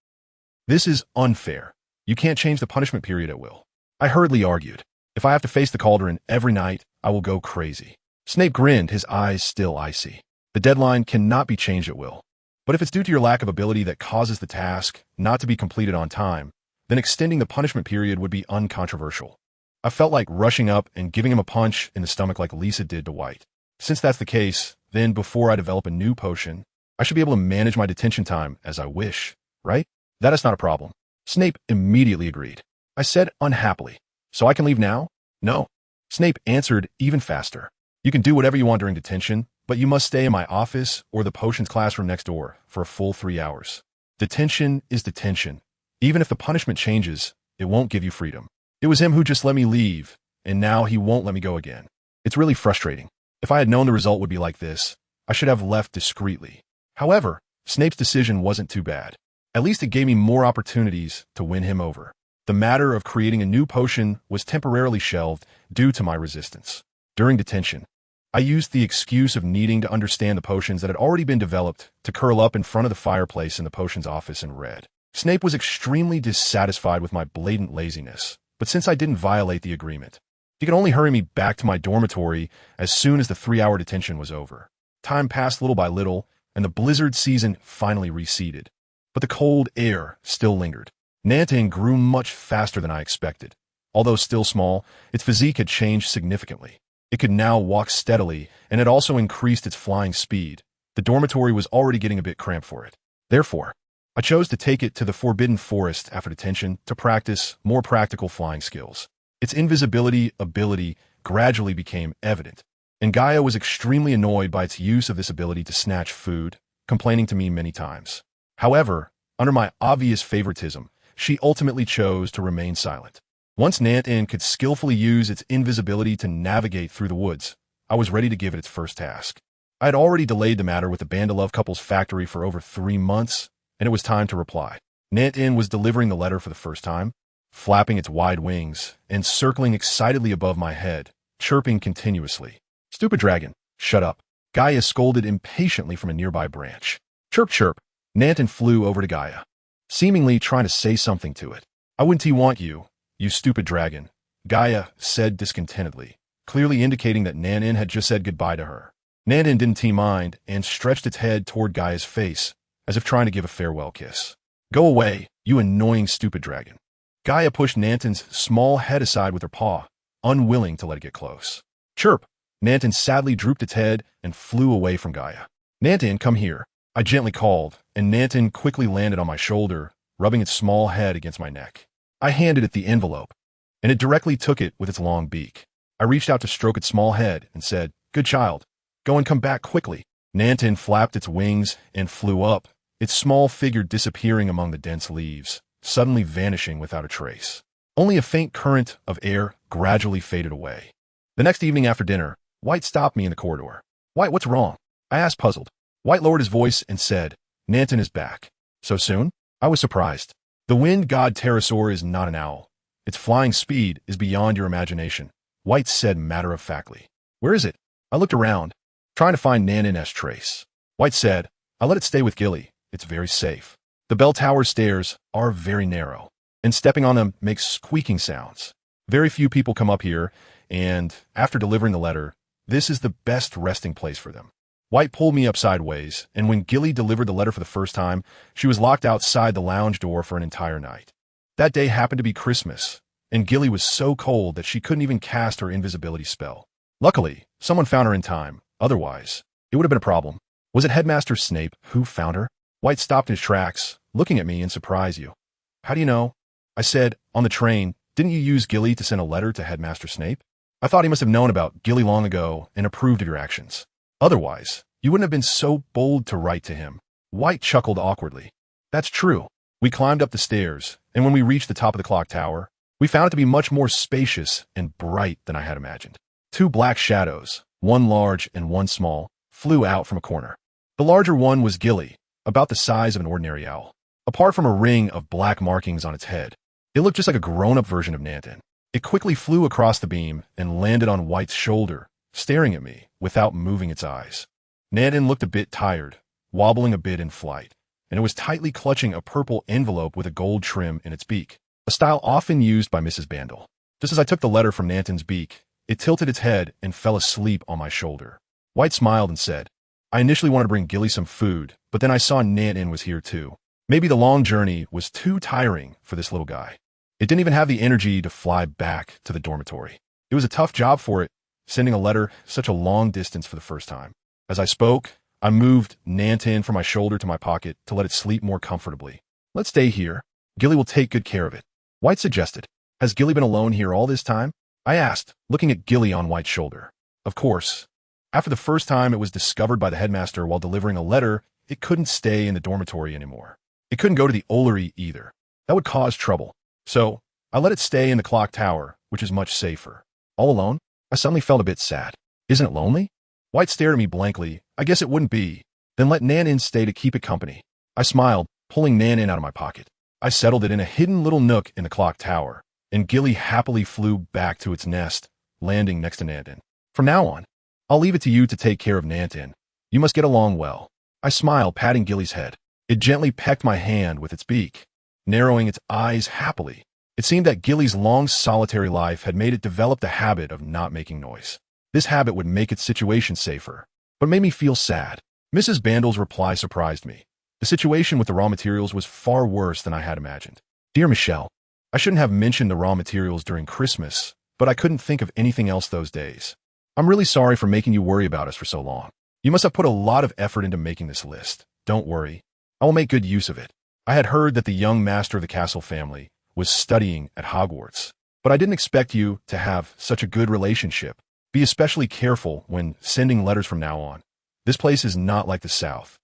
is unfair. You can't change the punishment period at will." I hurriedly argued. "If I have to face the cauldron every night, I will go crazy." Snape grinned, his eyes still icy. "The deadline cannot be changed at will. But if it's due to your lack of ability that causes the task not to be completed on time, then extending the punishment period would be uncontroversial." I felt like rushing up and giving him a punch in the stomach like Lisa did to White. Since that's the case, then before I develop a new potion, I should be able to manage my detention time as I wish, right? That is not a problem. Snape immediately agreed. I said unhappily, "So I can leave now?" "No." Snape answered even faster. "You can do whatever you want during detention, but you must stay in my office or the potions classroom next door for a full 3 hours. Detention is detention. Even if the punishment changes, it won't give you freedom. It was him who just let me leave, and now he won't let me go again. It's really frustrating. If I had known the result would be like this, I should have left discreetly." However, Snape's decision wasn't too bad. At least it gave me more opportunities to win him over. The matter of creating a new potion was temporarily shelved due to my resistance. During detention, I used the excuse of needing to understand the potions that had already been developed to curl up in front of the fireplace in the potions office and read. Snape was extremely dissatisfied with my blatant laziness, but since I didn't violate the agreement, he could only hurry me back to my dormitory as soon as the 3-hour detention was over. Time passed little by little, and the blizzard season finally receded. But the cold air still lingered. Nantin grew much faster than I expected. Although still small, its physique had changed significantly. It could now walk steadily, and it also increased its flying speed. The dormitory was already getting a bit cramped for it. Therefore, I chose to take it to the Forbidden Forest after detention to practice more practical flying skills. Its invisibility ability gradually became evident, and Gaia was extremely annoyed by its use of this ability to snatch food, complaining to me many times. However, under my obvious favoritism, she ultimately chose to remain silent. Once Nantin could skillfully use its invisibility to navigate through the woods, I was ready to give it its first task. I had already delayed the matter with the Bandalove couple's factory for over 3 months, and it was time to reply. Nantin was delivering the letter for the first time, flapping its wide wings and circling excitedly above my head, chirping continuously. "Stupid dragon, shut up." Gaia scolded impatiently from a nearby branch. "Chirp, chirp." Nantin flew over to Gaia, seemingly trying to say something to it. "I wouldn't want you, you stupid dragon," Gaia said discontentedly, clearly indicating that Nantin had just said goodbye to her. Nantin didn't mind and stretched its head toward Gaia's face, as if trying to give a farewell kiss. "Go away, you annoying stupid dragon." Gaia pushed Nantin's small head aside with her paw, unwilling to let it get close. "Chirp." Nantin sadly drooped its head and flew away from Gaia. "Nantin, come here," I gently called, and Nantin quickly landed on my shoulder, rubbing its small head against my neck. I handed it the envelope, and it directly took it with its long beak. I reached out to stroke its small head and said, "Good child, go and come back quickly." Nantin flapped its wings and flew up, its small figure disappearing among the dense leaves, suddenly vanishing without a trace. Only a faint current of air gradually faded away. The next evening after dinner, White stopped me in the corridor. "White, what's wrong?" I asked, puzzled. White lowered his voice and said, "Nantin is back." "So soon?" I was surprised. "The wind god pterosaur is not an owl. Its flying speed is beyond your imagination," White said matter-of-factly. "Where is it?" I looked around, trying to find Nantin's trace. White said, "I let it stay with Gilly. It's very safe. The bell tower's stairs are very narrow, and stepping on them makes squeaking sounds. Very few people come up here, and after delivering the letter, this is the best resting place for them." White pulled me up sideways, and when Gilly delivered the letter for the first time, she was locked outside the lounge door for an entire night. That day happened to be Christmas, and Gilly was so cold that she couldn't even cast her invisibility spell. Luckily, someone found her in time. Otherwise, it would have been a problem. Was it Headmaster Snape who found her? White stopped in his tracks, looking at me in surprise. "You? How do you know?" I said, "On the train, didn't you use Gilly to send a letter to Headmaster Snape? I thought he must have known about Gilly long ago and approved of your actions. Otherwise, you wouldn't have been so bold to write to him." White chuckled awkwardly. That's true. We climbed up the stairs, and when we reached the top of the clock tower, we found it to be much more spacious and bright than I had imagined. Two black shadows, one large and one small, flew out from a corner. The larger one was Gilly, about the size of an ordinary owl. Apart from a ring of black markings on its head, it looked just like a grown-up version of Nanton. It quickly flew across the beam and landed on White's shoulder, staring at me without moving its eyes. Nanton looked a bit tired, wobbling a bit in flight, and it was tightly clutching a purple envelope with a gold trim in its beak, a style often used by Mrs. Bandel. Just as I took the letter from Nanton's beak, it tilted its head and fell asleep on my shoulder. White smiled and said, I initially wanted to bring Gilly some food, but then I saw Nanton was here too. Maybe the long journey was too tiring for this little guy. It didn't even have the energy to fly back to the dormitory. It was a tough job for it, sending a letter such a long distance for the first time. As I spoke, I moved Nanton from my shoulder to my pocket to let it sleep more comfortably. Let's stay here. Gilly will take good care of it. White suggested. Has Gilly been alone here all this time? I asked, looking at Gilly on White's shoulder. Of course. After the first time it was discovered by the headmaster while delivering a letter, it couldn't stay in the dormitory anymore. It couldn't go to the Ollery either. That would cause trouble. So, I let it stay in the clock tower, which is much safer. All alone? I suddenly felt a bit sad. Isn't it lonely? White stared at me blankly. I guess it wouldn't be. Then let Nanton stay to keep it company. I smiled, pulling Nanton out of my pocket. I settled it in a hidden little nook in the clock tower, and Gilly happily flew back to its nest, landing next to Nanton. From now on, I'll leave it to you to take care of Nanton. You must get along well. I smiled, patting Gilly's head. It gently pecked my hand with its beak, narrowing its eyes happily. It seemed that Gilly's long solitary life had made it develop the habit of not making noise. This habit would make its situation safer, but made me feel sad. Mrs. Bandel's reply surprised me. The situation with the raw materials was far worse than I had imagined. Dear Michelle, I shouldn't have mentioned the raw materials during Christmas, but I couldn't think of anything else those days. I'm really sorry for making you worry about us for so long. You must have put a lot of effort into making this list. Don't worry. I will make good use of it. I had heard that the young master of the castle family was studying at Hogwarts, but I didn't expect you to have such a good relationship. Be especially careful when sending letters from now on. This place is not like the South,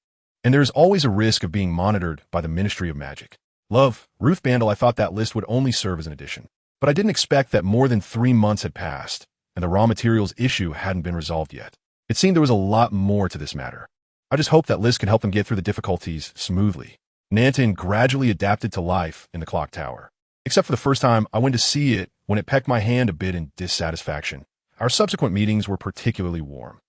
and there is always a risk of being monitored by the Ministry of Magic. Love, Ruth Bandel. I thought that list would only serve as an addition, but I didn't expect that more than 3 months had passed, and the raw materials issue hadn't been resolved yet. It seemed there was a lot more to this matter. I just hoped that list could help them get through the difficulties smoothly. Nanton gradually adapted to life in the clock tower. Except for the first time I went to see it when it pecked my hand a bit in dissatisfaction. Our subsequent meetings were particularly warm.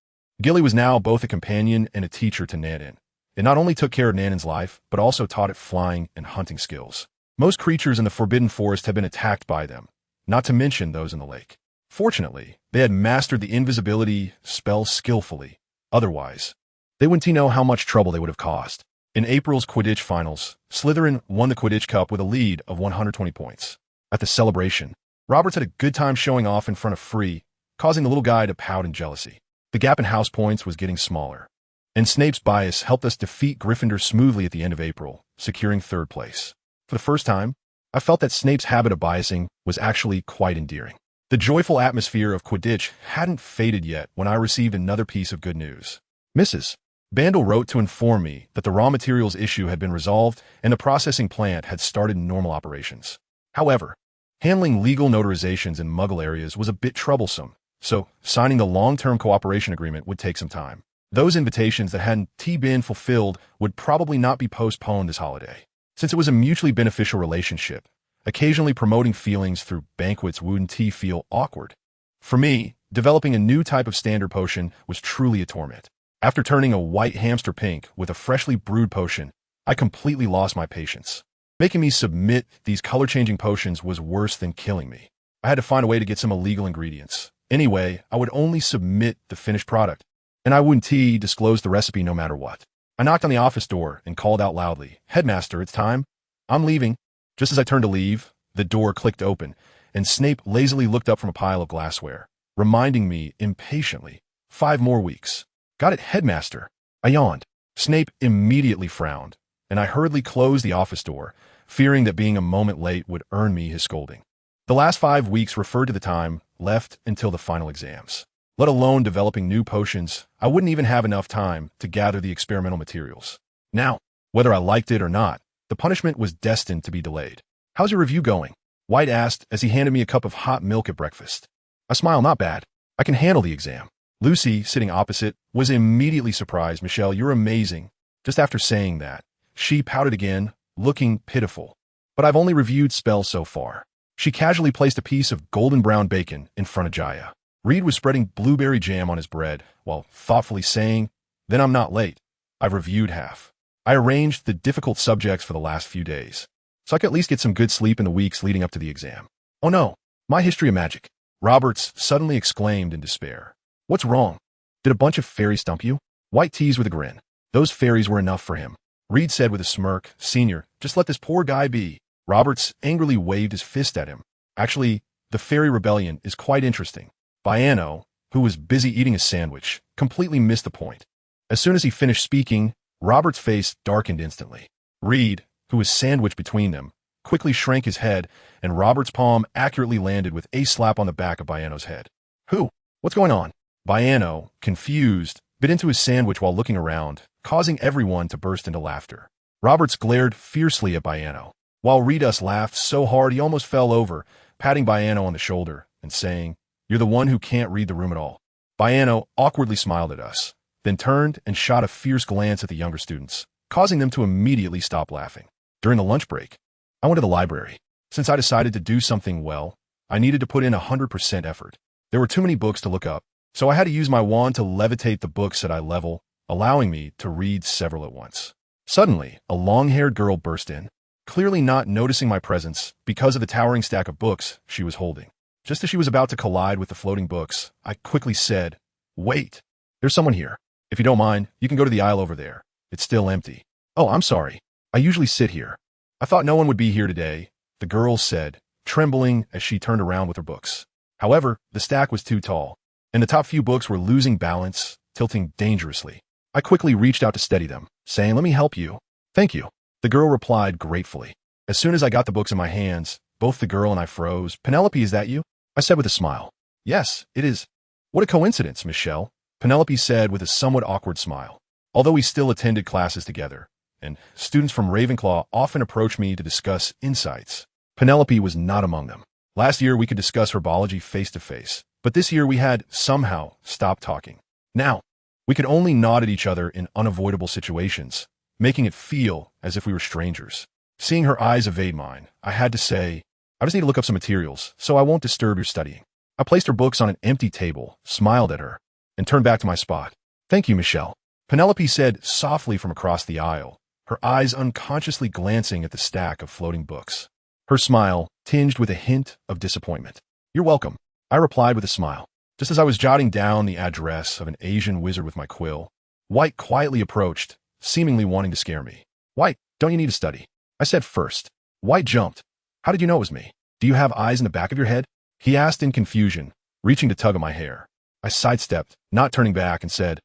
Gilly was now both a companion and a teacher to Nanton. It not only took care of Nanton's life, but also taught it flying and hunting skills. Most creatures in the Forbidden Forest had been attacked by them, not to mention those in the lake. Fortunately, they had mastered the invisibility spell skillfully. Otherwise, they wouldn't know how much trouble they would have caused. In April's Quidditch finals, Slytherin won the Quidditch Cup with a lead of 120 points. At the celebration, Roberts had a good time showing off in front of Free, causing the little guy to pout in jealousy. The gap in house points was getting smaller, and Snape's bias helped us defeat Gryffindor smoothly at the end of April, securing 3rd place. For the first time, I felt that Snape's habit of biasing was actually quite endearing. The joyful atmosphere of Quidditch hadn't faded yet when I received another piece of good news. Mrs. Bandel wrote to inform me that the raw materials issue had been resolved and the processing plant had started normal operations. However, handling legal notarizations in Muggle areas was a bit troublesome, so signing the long-term cooperation agreement would take some time. Those invitations that hadn't been fulfilled would probably not be postponed this holiday. Since it was a mutually beneficial relationship, occasionally promoting feelings through banquets wouldn't feel awkward. For me, developing a new type of standard potion was truly a torment. After turning a white hamster pink with a freshly brewed potion, I completely lost my patience. Making me submit these color-changing potions was worse than killing me. I had to find a way to get some illegal ingredients. Anyway, I would only submit the finished product, and I wouldn't disclose the recipe no matter what. I knocked on the office door and called out loudly, "Headmaster, it's time. I'm leaving." Just as I turned to leave, the door clicked open, and Snape lazily looked up from a pile of glassware, reminding me impatiently, 5 more weeks. Got it, Headmaster. I yawned. Snape immediately frowned, and I hurriedly closed the office door, fearing that being a moment late would earn me his scolding. The last 5 weeks referred to the time left until the final exams. Let alone developing new potions, I wouldn't even have enough time to gather the experimental materials. Now, Whether I liked it or not, the punishment was destined to be delayed. How's your review going? White asked as he handed me a cup of hot milk at breakfast. I smiled, not bad. I can handle the exam. Lucy, sitting opposite, was immediately surprised. Michelle, you're amazing. Just after saying that, she pouted again, looking pitiful. But I've only reviewed spells so far. She casually placed a piece of golden brown bacon in front of Jaya. Reed was spreading blueberry jam on his bread, while thoughtfully saying, then I'm not late. I've reviewed half. I arranged the difficult subjects for the last few days, so I could at least get some good sleep in the weeks leading up to the exam. Oh no, my history of magic. Roberts suddenly exclaimed in despair. What's wrong? Did a bunch of fairies stump you? White teased with a grin. Those fairies were enough for him. Reed said with a smirk, Senior, just let this poor guy be. Roberts angrily waved his fist at him. Actually, the fairy rebellion is quite interesting. Baiano, who was busy eating a sandwich, completely missed the point. As soon as he finished speaking, Robert's face darkened instantly. Reed, who was sandwiched between them, quickly shrank his head, and Robert's palm accurately landed with a slap on the back of Baiano's head. Who? What's going on? Baiano, confused, bit into his sandwich while looking around, causing everyone to burst into laughter. Roberts glared fiercely at Baiano, while Redus laughed so hard he almost fell over, patting Baiano on the shoulder and saying, You're the one who can't read the room at all. Baiano awkwardly smiled at us, then turned and shot a fierce glance at the younger students, causing them to immediately stop laughing. During the lunch break, I went to the library. Since I decided to do something well, I needed to put in 100% effort. There were too many books to look up, so I had to use my wand to levitate the books at eye level, allowing me to read several at once. Suddenly, a long-haired girl burst in, clearly not noticing my presence because of the towering stack of books she was holding. Just as she was about to collide with the floating books, I quickly said, Wait, there's someone here. If you don't mind, you can go to the aisle over there. It's still empty. Oh, I'm sorry. I usually sit here. I thought no one would be here today, the girl said, trembling as she turned around with her books. However, the stack was too tall, and the top few books were losing balance, tilting dangerously. I quickly reached out to steady them, saying, Let me help you. Thank you. The girl replied gratefully. As soon as I got the books in my hands, both the girl and I froze. Penelope, is that you? I said with a smile. Yes, it is. What a coincidence, Michelle, Penelope said with a somewhat awkward smile. Although we still attended classes together, and students from Ravenclaw often approached me to discuss insights, Penelope was not among them. Last year we could discuss herbology face-to-face, but this year we had somehow stopped talking. Now, we could only nod at each other in unavoidable situations, making it feel as if we were strangers. Seeing her eyes evade mine, I had to say, I just need to look up some materials, so I won't disturb your studying. I placed her books on an empty table, smiled at her, and turned back to my spot. Thank you, Michelle, Penelope said softly from across the aisle, her eyes unconsciously glancing at the stack of floating books. Her smile tinged with a hint of disappointment. You're welcome, I replied with a smile. Just as I was jotting down the address of an Asian wizard with my quill, White quietly approached, seemingly wanting to scare me. White, don't you need to study? I said first. White jumped. How did you know it was me? Do you have eyes in the back of your head? He asked in confusion, reaching to tug at my hair. I sidestepped, not turning back, and said,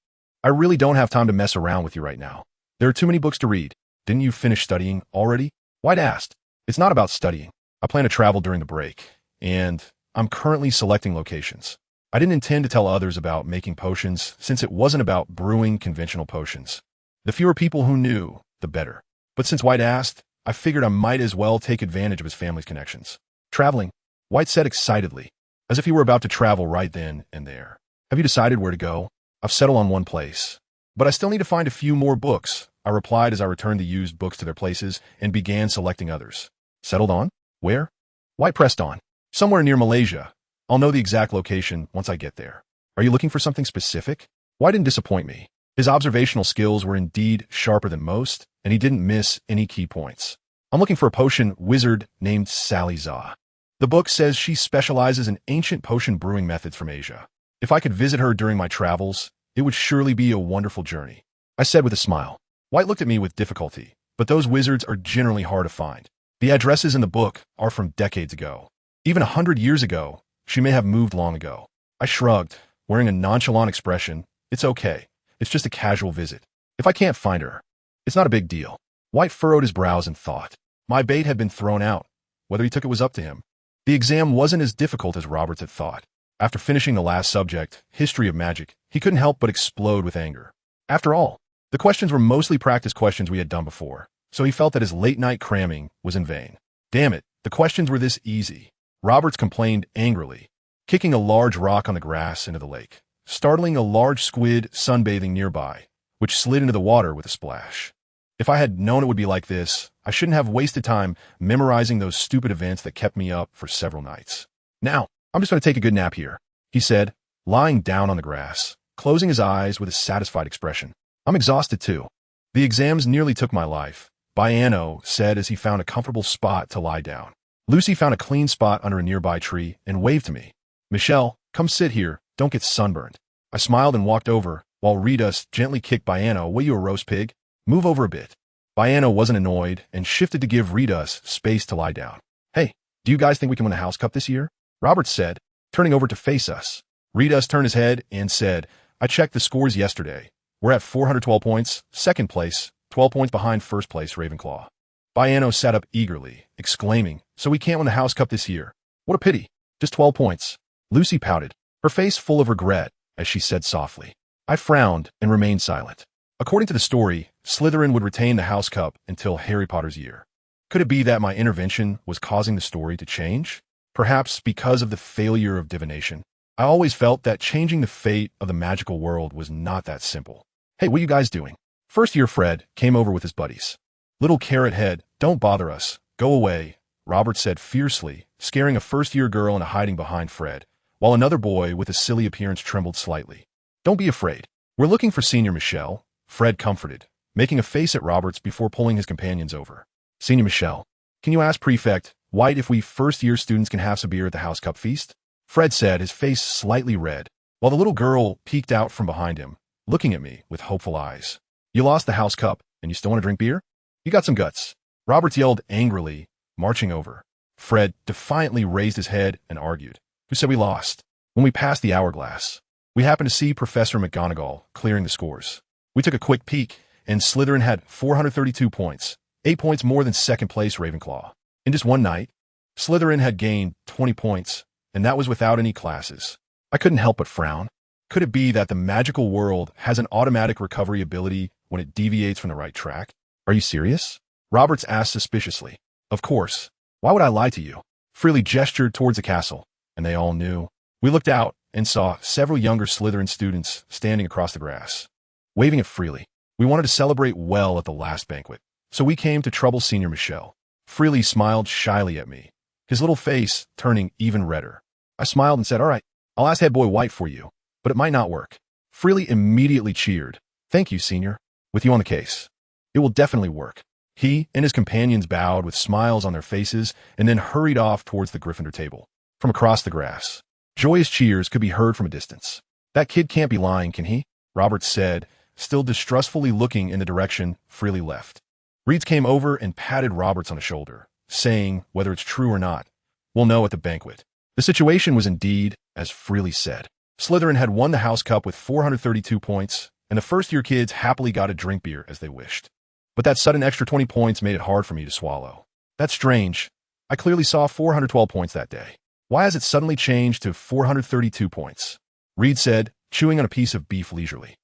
I really don't have time to mess around with you right now. There are too many books to read. Didn't you finish studying already? White asked. It's not about studying. I plan to travel during the break, and I'm currently selecting locations. I didn't intend to tell others about making potions since it wasn't about brewing conventional potions. The fewer people who knew, the better. But since White asked, I figured I might as well take advantage of his family's connections. Traveling, White said excitedly, as if he were about to travel right then and there. Have you decided where to go? I've settled on one place, but I still need to find a few more books, I replied as I returned the used books to their places and began selecting others. Settled on? Where? White pressed on. Somewhere near Malaysia. I'll know the exact location once I get there. Are you looking for something specific? White didn't disappoint me. His observational skills were indeed sharper than most, and he didn't miss any key points. I'm looking for a potion wizard named Sally Za. The book says she specializes in ancient potion brewing methods from Asia. If I could visit her during my travels, it would surely be a wonderful journey, I said with a smile. White looked at me with difficulty, but those wizards are generally hard to find. The addresses in the book are from decades ago. Even 100 years ago, she may have moved long ago. I shrugged, wearing a nonchalant expression. It's okay. It's just a casual visit. If I can't find her, it's not a big deal. White furrowed his brows and thought. My bait had been thrown out. Whether he took it was up to him. The exam wasn't as difficult as Roberts had thought. After finishing the last subject, History of Magic, he couldn't help but explode with anger. After all, The questions were mostly practice questions we had done before, so he felt that his late-night cramming was in vain. Damn it, the questions were this easy. Roberts complained angrily, kicking a large rock on the grass into the lake, startling a large squid sunbathing nearby, which slid into the water with a splash. If I had known it would be like this, I shouldn't have wasted time memorizing those stupid events that kept me up for several nights. Now, I'm just going to take a good nap here, he said, lying down on the grass, closing his eyes with a satisfied expression. I'm exhausted too. The exams nearly took my life, Baiano said as he found a comfortable spot to lie down. Lucy found a clean spot under a nearby tree and waved to me. Michelle, come sit here, don't get sunburned. I smiled and walked over, while Rita gently kicked Baiano. Will you a roast pig? Move over a bit. Baiano wasn't annoyed and shifted to give Rita space to lie down. Hey, do you guys think we can win the House Cup this year? Roberts said, turning over to face us. Rita turned his head and said, I checked the scores yesterday. We're at 412 points, second place, 12 points behind first place Ravenclaw. Baiano sat up eagerly, exclaiming, so we can't win the House Cup this year. What a pity. Just 12 points. Lucy pouted, her face full of regret, as she said softly. I frowned and remained silent. According to the story, Slytherin would retain the House Cup until Harry Potter's year. Could it be that my intervention was causing the story to change? Perhaps because of the failure of divination. I always felt that changing the fate of the magical world was not that simple. Hey, what are you guys doing? First year Fred came over with his buddies. Little carrot head, don't bother us. Go away, Robert said fiercely, scaring a first-year girl into hiding behind Fred, while another boy with a silly appearance trembled slightly. Don't be afraid. We're looking for Senior Michelle, Fred comforted, making a face at Roberts before pulling his companions over. Senior Michelle, can you ask Prefect White if we first-year students can have some beer at the House Cup feast? Fred said, his face slightly red, while the little girl peeked out from behind him, looking at me with hopeful eyes. You lost the House Cup, and you still want to drink beer? You got some guts. Roberts yelled angrily, marching over. Fred defiantly raised his head and argued. Who said we lost? When we passed the hourglass, we happened to see Professor McGonagall clearing the scores. We took a quick peek, and Slytherin had 432 points, 8 points more than second place Ravenclaw. In just one night, Slytherin had gained 20 points, and that was without any classes. I couldn't help but frown. Could it be that the magical world has an automatic recovery ability when it deviates from the right track? Are you serious? Roberts asked suspiciously. Of course. Why would I lie to you? Freely gestured towards the castle, and they all knew. We looked out and saw several younger Slytherin students standing across the grass, waving at Freely. We wanted to celebrate well at the last banquet, so we came to trouble Senior Michelle. Freely smiled shyly at me, his little face turning even redder. I smiled and said, all right, I'll ask Head Boy White for you, but it might not work. Freely immediately cheered. Thank you, Senior. With you on the case. It will definitely work. He and his companions bowed with smiles on their faces and then hurried off towards the Gryffindor table. From across the grass, joyous cheers could be heard from a distance. That kid can't be lying, can he? Roberts said, still distrustfully looking in the direction Freely left. Reeds came over and patted Roberts on the shoulder, saying, whether it's true or not, we'll know at the banquet. The situation was indeed, as Freely said. Slytherin had won the House Cup with 432 points, and the first-year kids happily got to drink beer as they wished. But that sudden extra 20 points made it hard for me to swallow. That's strange. I clearly saw 412 points that day. Why has it suddenly changed to 432 points? Reed said, chewing on a piece of beef leisurely.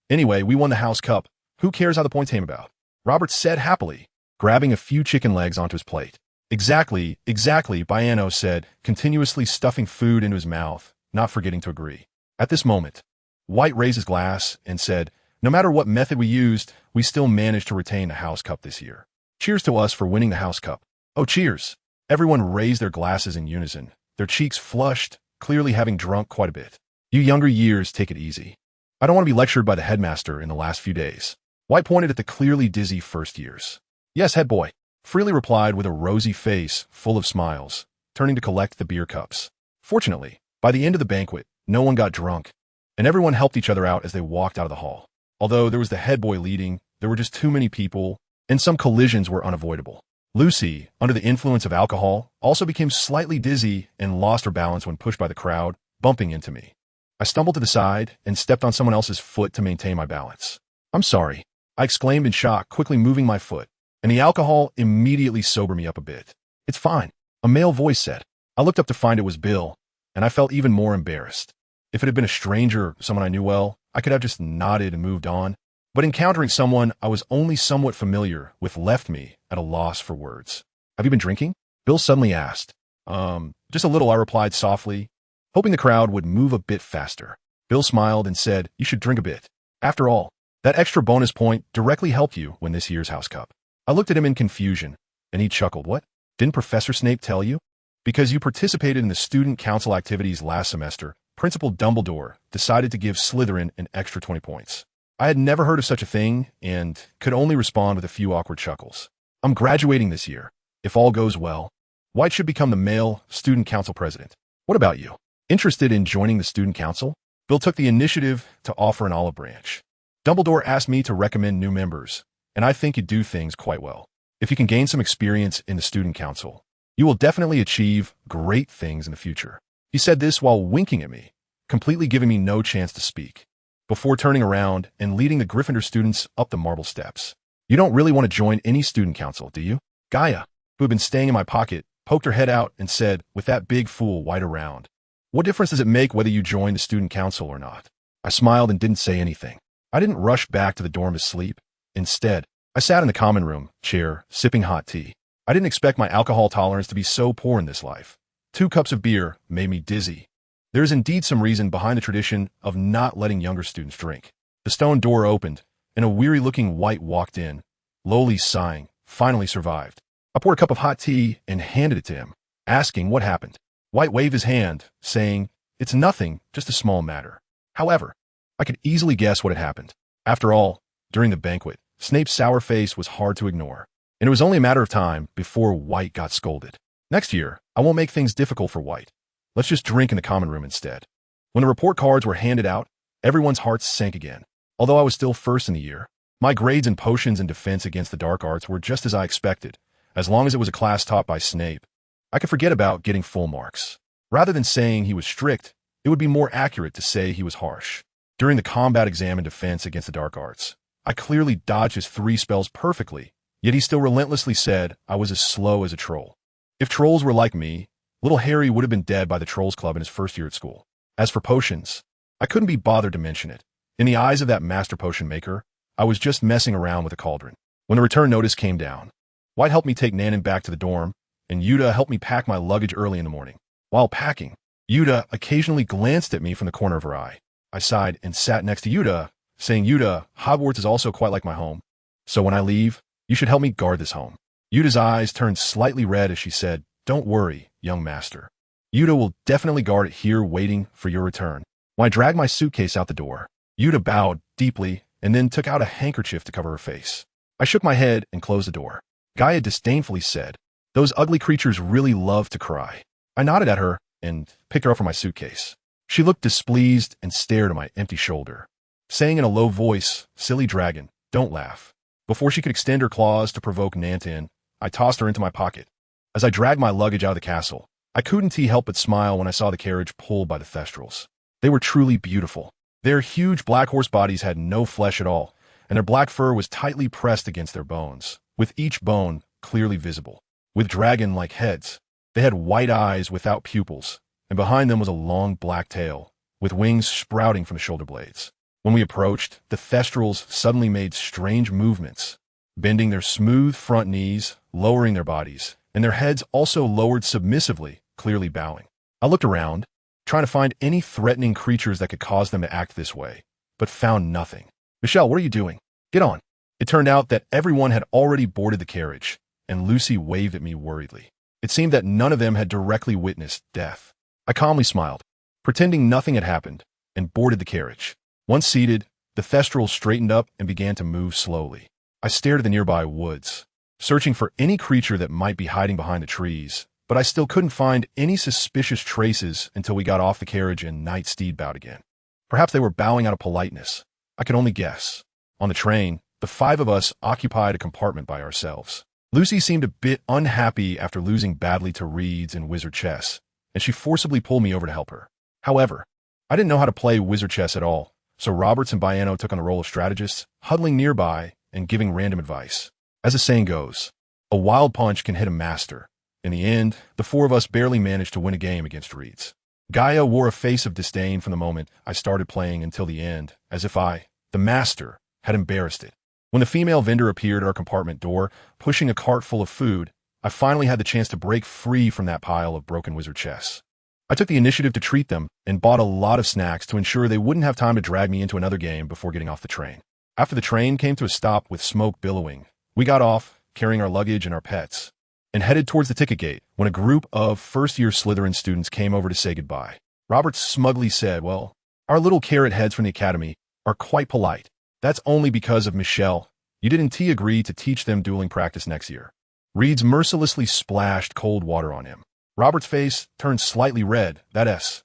Anyway, we won the House Cup. Who cares how the points came about? Roberts said happily, grabbing a few chicken legs onto his plate. Exactly, Baiano said, continuously stuffing food into his mouth, not forgetting to agree. At this moment, White raised his glass and said, no matter what method we used, we still managed to retain the House Cup this year. Cheers to us for winning the House Cup. Oh, cheers. Everyone raised their glasses in unison, their cheeks flushed, clearly having drunk quite a bit. You younger years, take it easy. I don't want to be lectured by the headmaster in the last few days. White pointed at the clearly dizzy first years. Yes, head boy. Freely replied with a rosy face full of smiles, turning to collect the beer cups. Fortunately, by the end of the banquet, no one got drunk, and everyone helped each other out as they walked out of the hall. Although there was the head boy leading, there were just too many people, and some collisions were unavoidable. Lucy, under the influence of alcohol, also became slightly dizzy and lost her balance when pushed by the crowd, bumping into me. I stumbled to the side and stepped on someone else's foot to maintain my balance. I'm sorry, I exclaimed in shock, quickly moving my foot, and the alcohol immediately sobered me up a bit. It's fine, a male voice said. I looked up to find it was Bill, and I felt even more embarrassed. If it had been a stranger, someone I knew well, I could have just nodded and moved on. but encountering someone I was only somewhat familiar with left me at a loss for words. "Have you been drinking?" Bill suddenly asked. Just a little," I replied softly, hoping the crowd would move a bit faster. Bill smiled and said, "You should drink a bit. After all, that extra bonus point directly helped you win this year's House Cup." I looked at him in confusion, and he chuckled. "What? Didn't Professor Snape tell you? Because you participated in the student council activities last semester, Principal Dumbledore decided to give Slytherin an extra 20 points. I had never heard of such a thing and could only respond with a few awkward chuckles. I'm graduating this year. If all goes well, White should become the male student council president. What about you? Interested in joining the student council?" Bill took the initiative to offer an olive branch. "Dumbledore asked me to recommend new members, and I think you do things quite well. If you can gain some experience in the student council, you will definitely achieve great things in the future." He said this while winking at me, completely giving me no chance to speak, before turning around and leading the Gryffindor students up the marble steps. "You don't really want to join any student council, do you?" Gaia, who had been staying in my pocket, poked her head out and said, with that big fool White around, "What difference does it make whether you join the student council or not?" I smiled and didn't say anything. I didn't rush back to the dorm to sleep. Instead, I sat in the common room chair, sipping hot tea. I didn't expect my alcohol tolerance to be so poor in this life. 2 cups of beer made me dizzy. There is indeed some reason behind the tradition of not letting younger students drink. The stone door opened, and a weary-looking White walked in, lowly sighing, finally survived. I poured a cup of hot tea and handed it to him, asking what happened. White waved his hand, saying, "It's nothing, just a small matter." However, I could easily guess what had happened. After all, during the banquet, Snape's sour face was hard to ignore, and it was only a matter of time before White got scolded. Next year, I won't make things difficult for White. Let's just drink in the common room instead. When the report cards were handed out, everyone's hearts sank again. Although I was still first in the year, my grades in potions and defense against the dark arts were just as I expected. As long as it was a class taught by Snape, I could forget about getting full marks. Rather than saying he was strict, it would be more accurate to say he was harsh. During the combat exam in defense against the dark arts, I clearly dodged his 3 spells perfectly, yet he still relentlessly said I was as slow as a troll. If trolls were like me, little Harry would have been dead by the Trolls Club in his first year at school. As for potions, I couldn't be bothered to mention it. In the eyes of that master potion maker, I was just messing around with a cauldron. When the return notice came down, White helped me take Nanan back to the dorm, and Yuta helped me pack my luggage early in the morning. While packing, Yuta occasionally glanced at me from the corner of her eye. I sighed and sat next to Yuta, saying, "Yuta, Hogwarts is also quite like my home. So when I leave, you should help me guard this home." Yuta's eyes turned slightly red as she said, "Don't worry, young master. Yuta will definitely guard it here waiting for your return." When I dragged my suitcase out the door, Yuta bowed deeply and then took out a handkerchief to cover her face. I shook my head and closed the door. Gaia disdainfully said, "Those ugly creatures really love to cry." I nodded at her and picked her up from my suitcase. She looked displeased and stared at my empty shoulder, saying in a low voice, "Silly dragon, don't laugh." Before she could extend her claws to provoke Nantan, I tossed her into my pocket. As I dragged my luggage out of the castle, I couldn't help but smile when I saw the carriage pulled by the Thestrals. They were truly beautiful. Their huge black horse bodies had no flesh at all, and their black fur was tightly pressed against their bones, with each bone clearly visible. With dragon-like heads, they had white eyes without pupils, and behind them was a long black tail, with wings sprouting from the shoulder blades. When we approached, the Thestrals suddenly made strange movements, bending their smooth front knees, lowering their bodies, and their heads also lowered submissively, clearly bowing. I looked around, trying to find any threatening creatures that could cause them to act this way, but found nothing. "Michelle, what are you doing? Get on." It turned out that everyone had already boarded the carriage, and Lucy waved at me worriedly. It seemed that none of them had directly witnessed death. I calmly smiled, pretending nothing had happened, and boarded the carriage. Once seated, the Thestral straightened up and began to move slowly. I stared at the nearby woods, searching for any creature that might be hiding behind the trees, but I still couldn't find any suspicious traces until we got off the carriage and Night Steed bowed again. Perhaps they were bowing out of politeness. I could only guess. On the train, the 5 of us occupied a compartment by ourselves. Lucy seemed a bit unhappy after losing badly to reeds and wizard chess, and she forcibly pulled me over to help her. However, I didn't know how to play wizard chess at all, so Roberts and Baiano took on the role of strategists, huddling nearby and giving random advice. As the saying goes, a wild punch can hit a master. In the end, the 4 of us barely managed to win a game against reeds. Gaia wore a face of disdain from the moment I started playing until the end, as if I, the master, had embarrassed it. When the female vendor appeared at our compartment door, pushing a cart full of food, I finally had the chance to break free from that pile of broken wizard chess. I took the initiative to treat them and bought a lot of snacks to ensure they wouldn't have time to drag me into another game before getting off the train. After the train came to a stop with smoke billowing, we got off, carrying our luggage and our pets, and headed towards the ticket gate when a group of first-year Slytherin students came over to say goodbye. Robert smugly said, "Well, our little carrot heads from the academy are quite polite. That's only because of Michelle. You didn't agree to teach them dueling practice next year." Reeds mercilessly splashed cold water on him. Robert's face turned slightly red. That's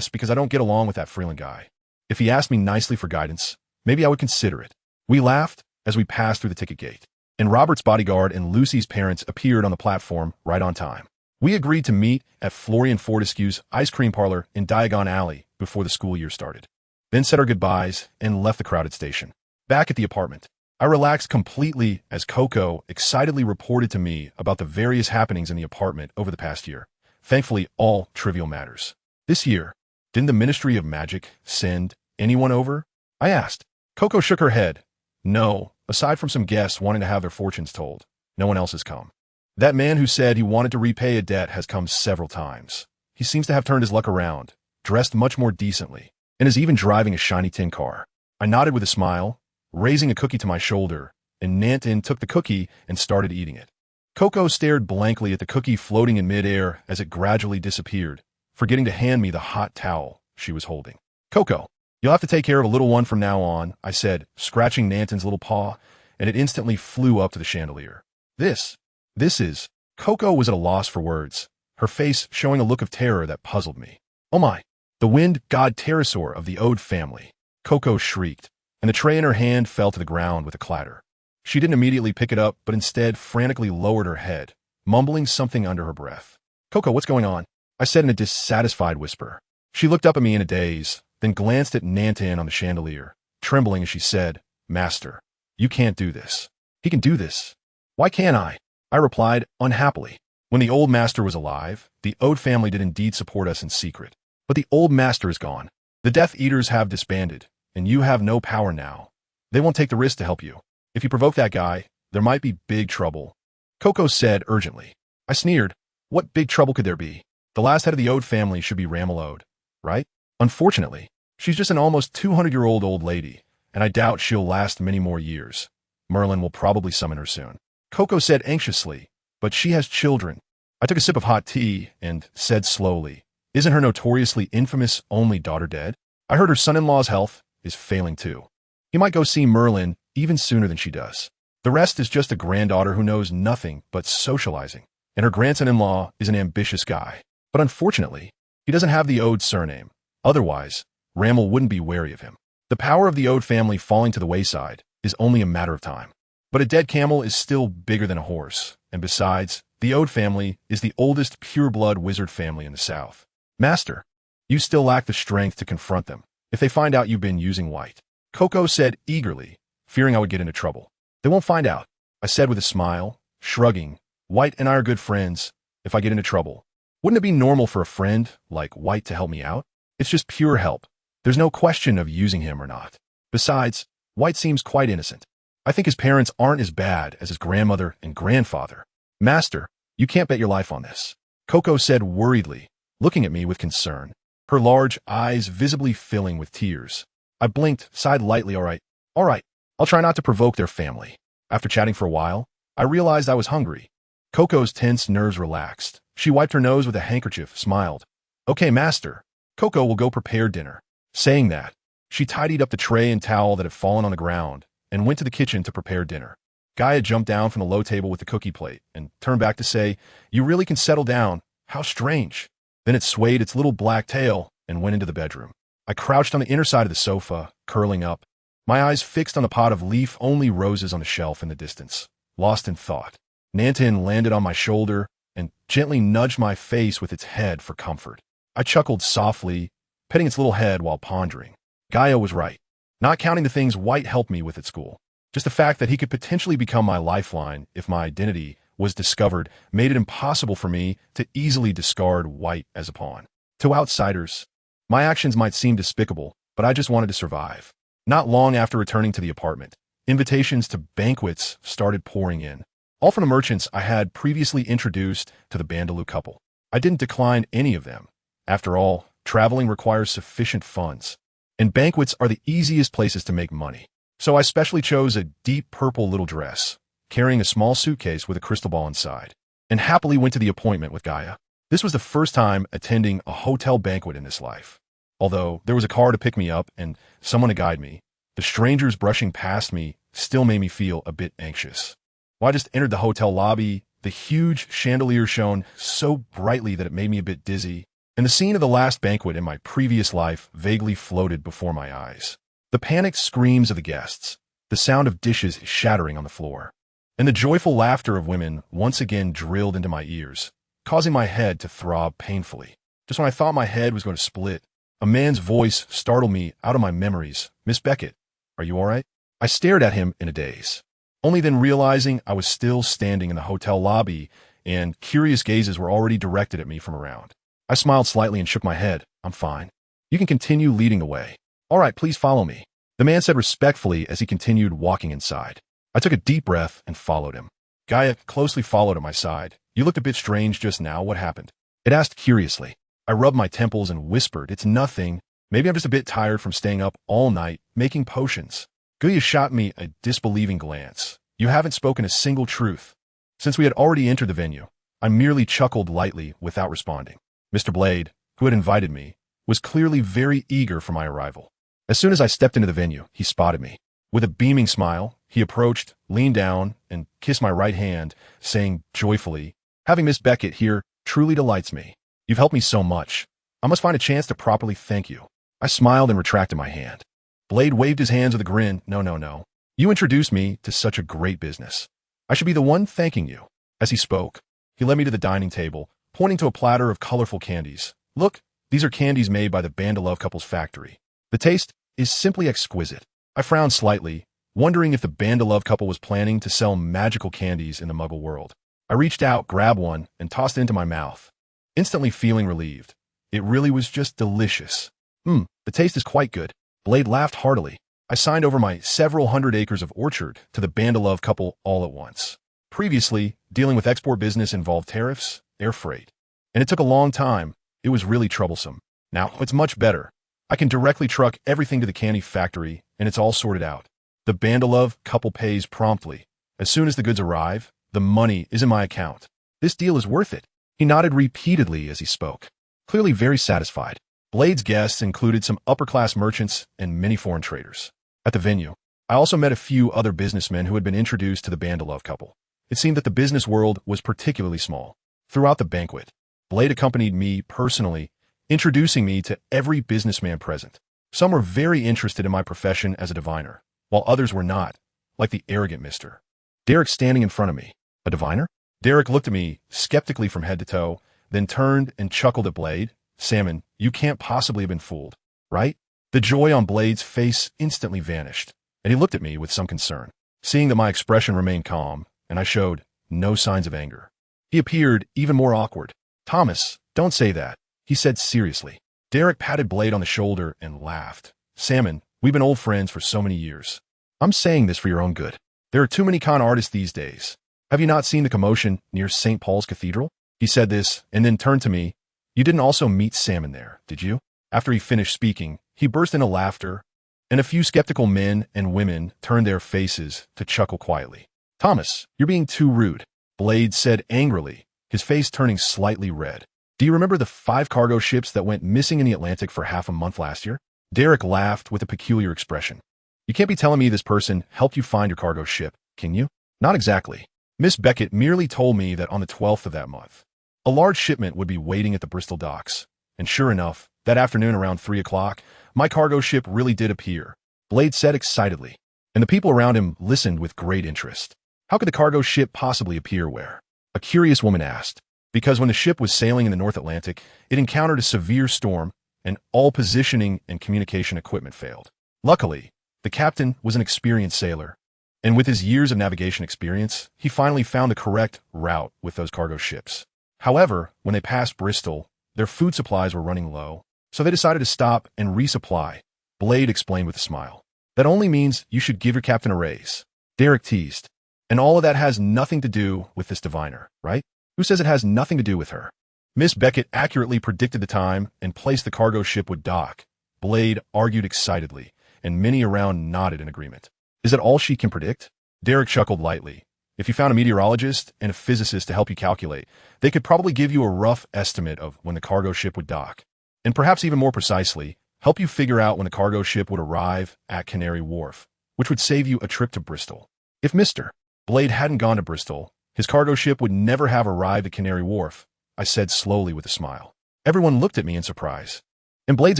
because I don't get along with that Freeland guy. If he asked me nicely for guidance, maybe I would consider it. We laughed as we passed through the ticket gate, and Robert's bodyguard and Lucy's parents appeared on the platform right on time. We agreed to meet at Florian Fortescue's ice cream parlor in Diagon Alley before the school year started, then said our goodbyes and left the crowded station. Back at the apartment, I relaxed completely as Coco excitedly reported to me about the various happenings in the apartment over the past year. Thankfully, all trivial matters. This year, didn't the Ministry of Magic send anyone over? I asked. Coco shook her head. No, aside from some guests wanting to have their fortunes told, no one else has come. That man who said he wanted to repay a debt has come several times. He seems to have turned his luck around, dressed much more decently, and is even driving a shiny tin car. I nodded with a smile, raising a cookie to my shoulder, and Nantin took the cookie and started eating it. Coco stared blankly at the cookie floating in midair as it gradually disappeared, forgetting to hand me the hot towel she was holding. "Coco, you'll have to take care of a little one from now on," I said, scratching Nantin's little paw, and it instantly flew up to the chandelier. This is... Coco was at a loss for words, her face showing a look of terror that puzzled me. "Oh my, the wind god pterosaur of the Ode family," Coco shrieked, and the tray in her hand fell to the ground with a clatter. She didn't immediately pick it up, but instead frantically lowered her head, mumbling something under her breath. "Coco, what's going on?" I said in a dissatisfied whisper. She looked up at me in a daze, then glanced at Nantin on the chandelier, trembling as she said, "Master, you can't do this." "He can do this. Why can't I?" I replied unhappily. When the old master was alive, the Ode family did indeed support us in secret. But the old master is gone. The Death Eaters have disbanded, and you have no power now. They won't take the risk to help you. If you provoke that guy, there might be big trouble," Coco said urgently. I sneered. What big trouble could there be? The last head of the Ode family should be Ramelode, right? Unfortunately, she's just an almost 200-year-old old lady, and I doubt she'll last many more years. Merlin will probably summon her soon. Coco said anxiously, but she has children. I took a sip of hot tea and said slowly, "Isn't her notoriously infamous only daughter dead? I heard her son-in-law's health is failing too. He might go see Merlin even sooner than she does. The rest is just a granddaughter who knows nothing but socializing, and her grandson-in-law is an ambitious guy. But unfortunately, he doesn't have the Ode surname. Otherwise, Ramel wouldn't be wary of him. The power of the Ode family falling to the wayside is only a matter of time. But a dead camel is still bigger than a horse, and besides, the Ode family is the oldest pure-blood wizard family in the South. Master, you still lack the strength to confront them if they find out you've been using white," Coco said eagerly, fearing I would get into trouble. "They won't find out," I said with a smile, shrugging. "White and I are good friends. If I get into trouble, wouldn't it be normal for a friend like White to help me out? It's just pure help. There's no question of using him or not. Besides, White seems quite innocent. I think his parents aren't as bad as his grandmother and grandfather." "Master, you can't bet your life on this," Coco said worriedly, looking at me with concern, her large eyes visibly filling with tears. I blinked, sighed lightly. All right, I'll try not to provoke their family." After chatting for a while, I realized I was hungry. Coco's tense nerves relaxed. She wiped her nose with a handkerchief, smiled. "Okay, master. Coco will go prepare dinner." Saying that, she tidied up the tray and towel that had fallen on the ground and went to the kitchen to prepare dinner. Gaia jumped down from the low table with the cookie plate and turned back to say, "You really can settle down. How strange." Then it swayed its little black tail and went into the bedroom. I crouched on the inner side of the sofa, curling up, my eyes fixed on the pot of leaf-only roses on the shelf in the distance, lost in thought. Nantin landed on my shoulder and gently nudged my face with its head for comfort. I chuckled softly, petting its little head while pondering. Gaia was right. Not counting the things White helped me with at school, just the fact that he could potentially become my lifeline if my identity was discovered made it impossible for me to easily discard White as a pawn. To outsiders, my actions might seem despicable, but I just wanted to survive. Not long after returning to the apartment, invitations to banquets started pouring in, all from the merchants I had previously introduced to the Bandaloo couple. I didn't decline any of them. After all, traveling requires sufficient funds, and banquets are the easiest places to make money. So I specially chose a deep purple little dress, carrying a small suitcase with a crystal ball inside, and happily went to the appointment with Gaia. This was the first time attending a hotel banquet in this life. Although there was a car to pick me up and someone to guide me, the strangers brushing past me still made me feel a bit anxious. When I just entered the hotel lobby, the huge chandelier shone so brightly that it made me a bit dizzy, and the scene of the last banquet in my previous life vaguely floated before my eyes. The panicked screams of the guests, the sound of dishes shattering on the floor, and the joyful laughter of women once again drilled into my ears, causing my head to throb painfully. Just when I thought my head was going to split, a man's voice startled me out of my memories. "Miss Beckett, are you all right?" I stared at him in a daze, only then realizing I was still standing in the hotel lobby and curious gazes were already directed at me from around. I smiled slightly and shook my head. "I'm fine. You can continue leading the way." "All right, please follow me," the man said respectfully as he continued walking inside. I took a deep breath and followed him. Gaia closely followed at my side. "You looked a bit strange just now. What happened?" It asked curiously. I rubbed my temples and whispered, "It's nothing. Maybe I'm just a bit tired from staying up all night making potions." Gaia shot me a disbelieving glance. "You haven't spoken a single truth." Since we had already entered the venue, I merely chuckled lightly without responding. Mr. Blade, who had invited me, was clearly very eager for my arrival. As soon as I stepped into the venue, he spotted me. With a beaming smile, he approached, leaned down, and kissed my right hand, saying joyfully, "Having Miss Beckett here truly delights me. You've helped me so much. I must find a chance to properly thank you." I smiled and retracted my hand. Blade waved his hands with a grin. No. You introduced me to such a great business. I should be the one thanking you." As he spoke, he led me to the dining table, pointing to a platter of colorful candies. "Look, these are candies made by the Bandaloo couple's factory. The taste is simply exquisite." I frowned slightly, wondering if the Bandaloo couple was planning to sell magical candies in the Muggle world. I reached out, grabbed one, and tossed it into my mouth, instantly feeling relieved. It really was just delicious. The taste is quite good." Blade laughed heartily. I signed over my several hundred acres of orchard to the Bandaloo couple all at once. Previously, dealing with export business involved tariffs, air freight, and it took a long time. It was really troublesome. Now, it's much better. I can directly truck everything to the candy factory, and it's all sorted out. The Bandaloo couple pays promptly. As soon as the goods arrive, the money is in my account. This deal is worth it. He nodded repeatedly as he spoke, clearly very satisfied. Blade's guests included some upper-class merchants and many foreign traders. At the venue, I also met a few other businessmen who had been introduced to the Bandaloo couple. It seemed that the business world was particularly small. Throughout the banquet, Blade accompanied me personally, introducing me to every businessman present. Some were very interested in my profession as a diviner, while others were not, like the arrogant Mr. Derek standing in front of me. "A diviner?" Derek looked at me skeptically from head to toe, then turned and chuckled at Blade. "Salmon, you can't possibly have been fooled, right?" The joy on Blade's face instantly vanished, and he looked at me with some concern. Seeing that my expression remained calm, and I showed no signs of anger, he appeared even more awkward. "Thomas, don't say that," he said seriously. Derek patted Blade on the shoulder and laughed. "Salmon, we've been old friends for so many years. I'm saying this for your own good. There are too many con artists these days. Have you not seen the commotion near St. Paul's Cathedral?" He said this, and then turned to me. "You didn't also meet Salmon there, did you?" After he finished speaking, he burst into laughter, and a few skeptical men and women turned their faces to chuckle quietly. "Thomas, you're being too rude," Blade said angrily, his face turning slightly red. "Do you remember the 5 cargo ships that went missing in the Atlantic for half a month last year?" Derek laughed with a peculiar expression. "You can't be telling me this person helped you find your cargo ship, can you?" "Not exactly. Miss Beckett merely told me that on the 12th of that month, a large shipment would be waiting at the Bristol docks, and sure enough, that afternoon around 3 o'clock, my cargo ship really did appear," Blade said excitedly, and the people around him listened with great interest. "How could the cargo ship possibly appear where?" a curious woman asked. "Because when the ship was sailing in the North Atlantic, it encountered a severe storm, and all positioning and communication equipment failed. Luckily, the captain was an experienced sailor, and with his years of navigation experience, he finally found the correct route with those cargo ships. However, when they passed Bristol, their food supplies were running low, so they decided to stop and resupply," Blade explained with a smile. That only means you should give your captain a raise. Derek teased. And all of that has nothing to do with this diviner, right? Who says it has nothing to do with her? Miss Beckett accurately predicted the time and placed the cargo ship would dock. Blade argued excitedly, and many around nodded in agreement. Is that all she can predict? Derek chuckled lightly. If you found a meteorologist and a physicist to help you calculate, they could probably give you a rough estimate of when the cargo ship would dock. And perhaps even more precisely, help you figure out when the cargo ship would arrive at Canary Wharf, which would save you a trip to Bristol. If Mr. Blade hadn't gone to Bristol, his cargo ship would never have arrived at Canary Wharf, I said slowly with a smile. Everyone looked at me in surprise, and Blade's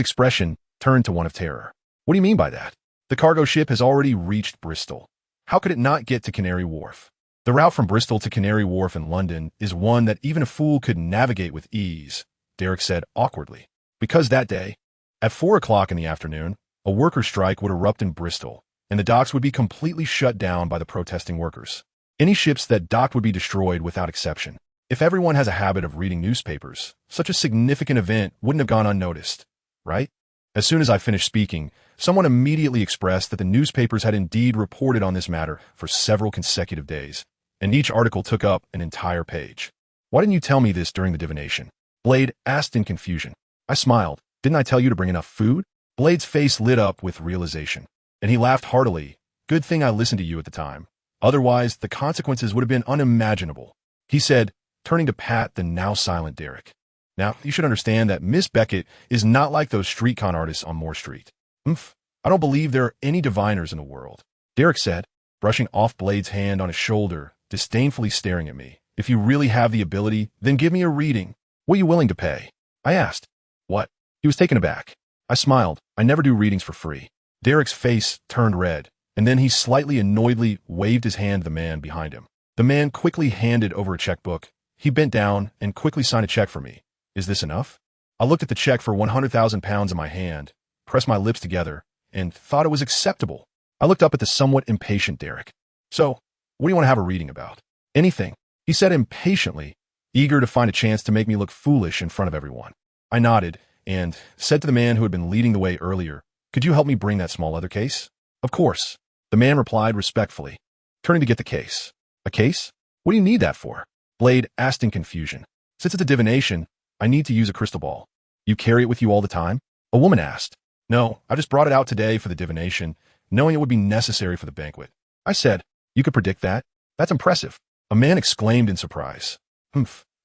expression turned to one of terror. What do you mean by that? The cargo ship has already reached Bristol. How could it not get to Canary Wharf? The route from Bristol to Canary Wharf in London is one that even a fool could navigate with ease, Derek said awkwardly. Because that day, at 4 o'clock in the afternoon, a worker strike would erupt in Bristol, and the docks would be completely shut down by the protesting workers. Any ships that docked would be destroyed without exception. If everyone has a habit of reading newspapers, such a significant event wouldn't have gone unnoticed, right? As soon as I finished speaking, someone immediately expressed that the newspapers had indeed reported on this matter for several consecutive days, and each article took up an entire page. Why didn't you tell me this during the divination? Blade asked in confusion. I smiled. Didn't I tell you to bring enough food? Blade's face lit up with realization, and he laughed heartily. Good thing I listened to you at the time. Otherwise, the consequences would have been unimaginable. He said, turning to pat the now silent Derek. Now, you should understand that Miss Beckett is not like those street con artists on Moore Street. I don't believe there are any diviners in the world, Derek said, brushing off Blade's hand on his shoulder, disdainfully staring at me. If you really have the ability, then give me a reading. What are you willing to pay? I asked. What? He was taken aback. I smiled. I never do readings for free. Derek's face turned red, and then he slightly annoyedly waved his hand to the man behind him. The man quickly handed over a checkbook. He bent down and quickly signed a check for me. Is this enough? I looked at the check for 100,000 pounds in my hand, pressed my lips together, and thought it was acceptable. I looked up at the somewhat impatient Derek. So, what do you want to have a reading about? Anything, he said impatiently, eager to find a chance to make me look foolish in front of everyone. I nodded and said to the man who had been leading the way earlier, could you help me bring that small leather case? Of course, the man replied respectfully, turning to get the case. A case? What do you need that for? Blade asked in confusion. Since it's a divination, I need to use a crystal ball. You carry it with you all the time? A woman asked. No, I just brought it out today for the divination, knowing it would be necessary for the banquet. I said, you could predict that? That's impressive. A man exclaimed in surprise.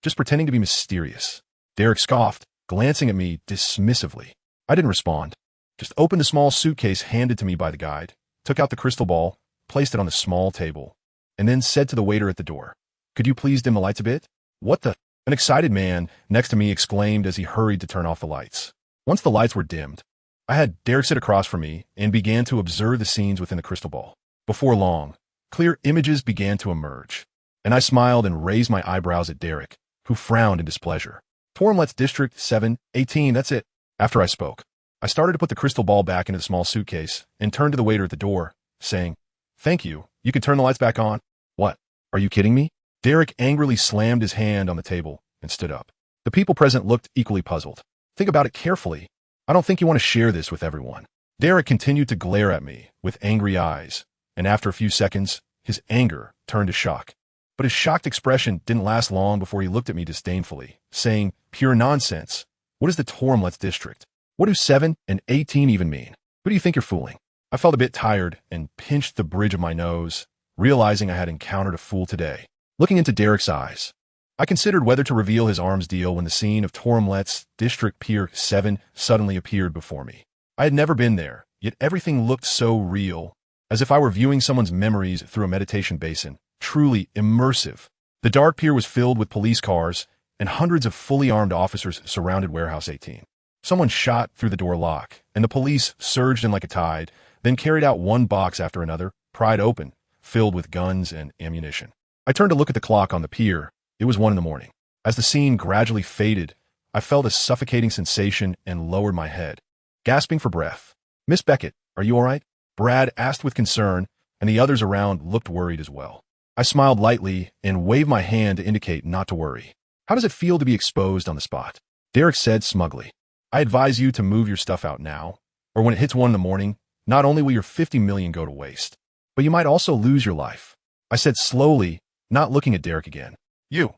Just pretending to be mysterious. Derek scoffed, glancing at me dismissively. I didn't respond. Just opened the small suitcase handed to me by the guide, took out the crystal ball, placed it on the small table, and then said to the waiter at the door, could you please dim the lights a bit? What the? An excited man next to me exclaimed as he hurried to turn off the lights. Once the lights were dimmed, I had Derek sit across from me and began to observe the scenes within the crystal ball. Before long, clear images began to emerge, and I smiled and raised my eyebrows at Derek, who frowned in displeasure. Tormlet's District 718, that's it. After I spoke, I started to put the crystal ball back into the small suitcase and turned to the waiter at the door, saying, thank you, you can turn the lights back on. What? Are you kidding me? Derek angrily slammed his hand on the table and stood up. The people present looked equally puzzled. Think about it carefully. I don't think you want to share this with everyone. Derek continued to glare at me with angry eyes, and after a few seconds, his anger turned to shock. But his shocked expression didn't last long before he looked at me disdainfully, saying, pure nonsense. What is the Tormlet's District? What do 7 and 18 even mean? Who do you think you're fooling? I felt a bit tired and pinched the bridge of my nose, realizing I had encountered a fool today. Looking into Derek's eyes, I considered whether to reveal his arms deal when the scene of Tormlet's District Pier 7 suddenly appeared before me. I had never been there, yet everything looked so real, as if I were viewing someone's memories through a meditation basin, truly immersive. The dark pier was filled with police cars, and hundreds of fully armed officers surrounded Warehouse 18. Someone shot through the door lock, and the police surged in like a tide, then carried out one box after another, pried open, filled with guns and ammunition. I turned to look at the clock on the pier. It was 1 a.m. As the scene gradually faded, I felt a suffocating sensation and lowered my head, gasping for breath. Miss Beckett, are you all right? Brad asked with concern, and the others around looked worried as well. I smiled lightly and waved my hand to indicate not to worry. How does it feel to be exposed on the spot? Derek said smugly. I advise you to move your stuff out now, or when it hits 1 a.m, Not only will your 50 million go to waste, but you might also lose your life. I said slowly, not looking at Derek again. You.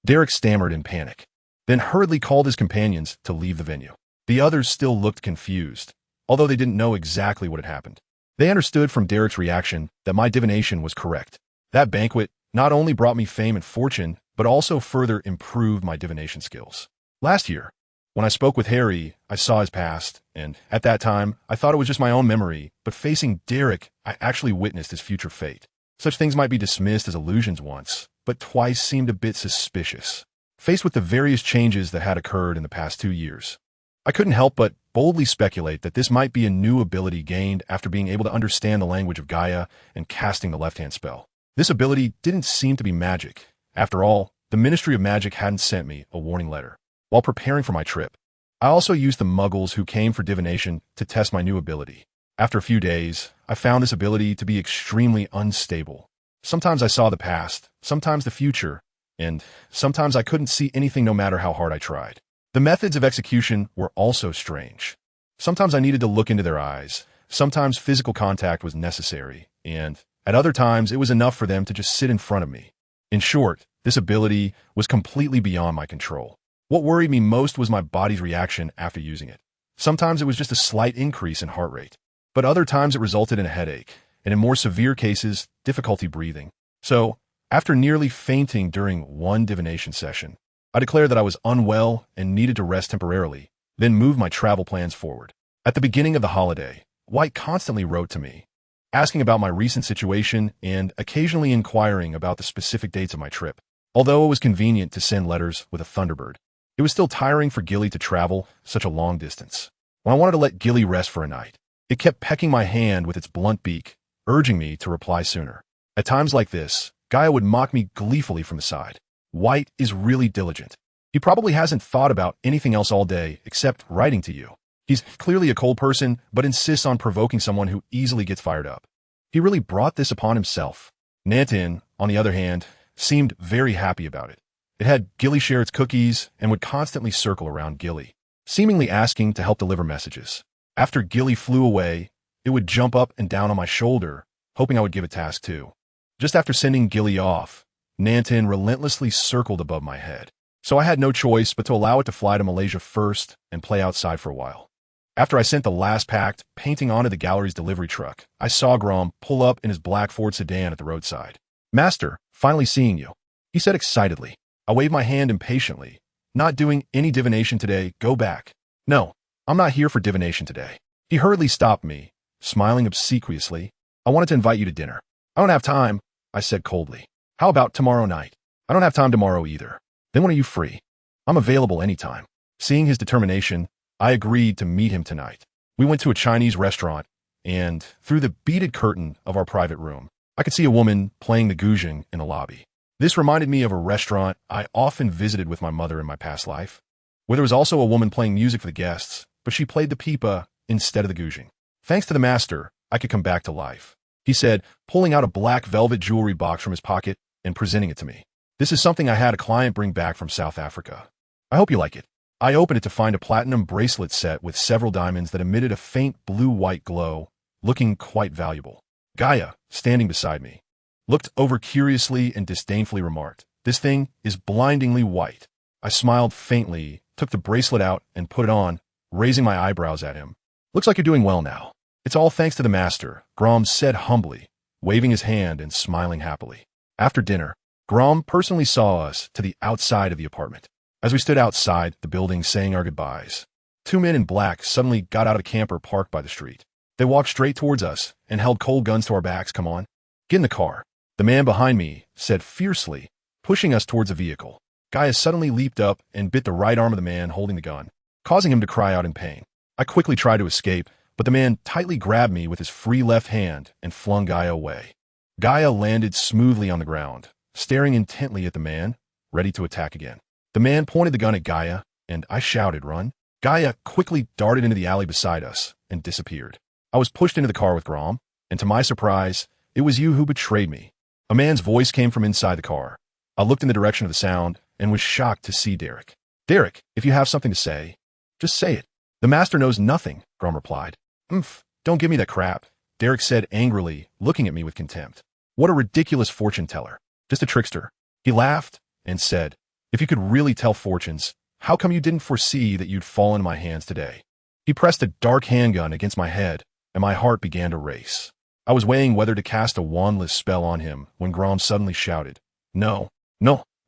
Derek stammered in panic, then hurriedly called his companions to leave the venue. The others still looked confused, although they didn't know exactly what had happened. They understood from Derek's reaction that my divination was correct. That banquet not only brought me fame and fortune, but also further improved my divination skills. Last year, when I spoke with Harry, I saw his past, and at that time, I thought it was just my own memory, but facing Derek, I actually witnessed his future fate. Such things might be dismissed as illusions once, but twice seemed a bit suspicious. Faced with the various changes that had occurred in the past 2 years, I couldn't help but boldly speculate that this might be a new ability gained after being able to understand the language of Gaia and casting the left-hand spell. This ability didn't seem to be magic. After all, the Ministry of Magic hadn't sent me a warning letter. While preparing for my trip, I also used the muggles who came for divination to test my new ability. After a few days, I found this ability to be extremely unstable. Sometimes I saw the past, sometimes the future, and sometimes I couldn't see anything no matter how hard I tried. The methods of execution were also strange. Sometimes I needed to look into their eyes, sometimes physical contact was necessary, and at other times it was enough for them to just sit in front of me. In short, this ability was completely beyond my control. What worried me most was my body's reaction after using it. Sometimes it was just a slight increase in heart rate, but other times it resulted in a headache, and in more severe cases, difficulty breathing. So, after nearly fainting during one divination session, I declared that I was unwell and needed to rest temporarily, then moved my travel plans forward. At the beginning of the holiday, White constantly wrote to me, asking about my recent situation and occasionally inquiring about the specific dates of my trip. Although it was convenient to send letters with a Thunderbird, it was still tiring for Gilly to travel such a long distance. When I wanted to let Gilly rest for a night, it kept pecking my hand with its blunt beak, urging me to reply sooner. At times like this, Gaia would mock me gleefully from the side. White is really diligent. He probably hasn't thought about anything else all day except writing to you. He's clearly a cold person, but insists on provoking someone who easily gets fired up. He really brought this upon himself. Nantin, on the other hand, seemed very happy about it. It had Gilly share its cookies and would constantly circle around Gilly, seemingly asking to help deliver messages. After Gilly flew away, it would jump up and down on my shoulder, hoping I would give a task too. Just after sending Gilly off, Nantin relentlessly circled above my head. So I had no choice but to allow it to fly to Malaysia first and play outside for a while. After I sent the last pact painting onto the gallery's delivery truck, I saw Grom pull up in his black Ford sedan at the roadside. "Master, finally seeing you," he said excitedly. I waved my hand impatiently. "Not doing any divination today, go back." "No, I'm not here for divination today." He hurriedly stopped me, smiling obsequiously. "I wanted to invite you to dinner." "I don't have time," I said coldly. "How about tomorrow night?" "I don't have time tomorrow either." "Then when are you free?" "I'm available anytime." Seeing his determination, I agreed to meet him tonight. We went to a Chinese restaurant, and through the beaded curtain of our private room, I could see a woman playing the guzheng in the lobby. This reminded me of a restaurant I often visited with my mother in my past life, where there was also a woman playing music for the guests, but she played the pipa instead of the guzheng. "Thanks to the master, I could come back to life," he said, pulling out a black velvet jewelry box from his pocket and presenting it to me. "This is something I had a client bring back from South Africa. I hope you like it." I opened it to find a platinum bracelet set with several diamonds that emitted a faint blue-white glow, looking quite valuable. Gaia, standing beside me, looked over curiously and disdainfully remarked, "This thing is blindingly white." I smiled faintly, took the bracelet out, and put it on, raising my eyebrows at him. "Looks like you're doing well now." "It's all thanks to the master," Grom said humbly, waving his hand and smiling happily. After dinner, Grom personally saw us to the outside of the apartment. As we stood outside the building saying our goodbyes, 2 men in black suddenly got out of a camper parked by the street. They walked straight towards us and held cold guns to our backs. "Come on, get in the car," the man behind me said fiercely, pushing us towards a vehicle. Gaia suddenly leaped up and bit the right arm of the man holding the gun, causing him to cry out in pain. I quickly tried to escape, but the man tightly grabbed me with his free left hand and flung Gaia away. Gaia landed smoothly on the ground, staring intently at the man, ready to attack again. The man pointed the gun at Gaia, and I shouted, "Run!" Gaia quickly darted into the alley beside us and disappeared. I was pushed into the car with Grom, and to my surprise, it was you who betrayed me. A man's voice came from inside the car. I looked in the direction of the sound and was shocked to see Derek. "Derek, if you have something to say, just say it." "The master knows nothing," Grom replied. Don't give me that crap, Derek said angrily, looking at me with contempt. What a ridiculous fortune teller. Just a trickster. He laughed and said, if you could really tell fortunes, how come you didn't foresee that you'd fall into my hands today? He pressed a dark handgun against my head, and my heart began to race. I was weighing whether to cast a wandless spell on him when Grom suddenly shouted, No,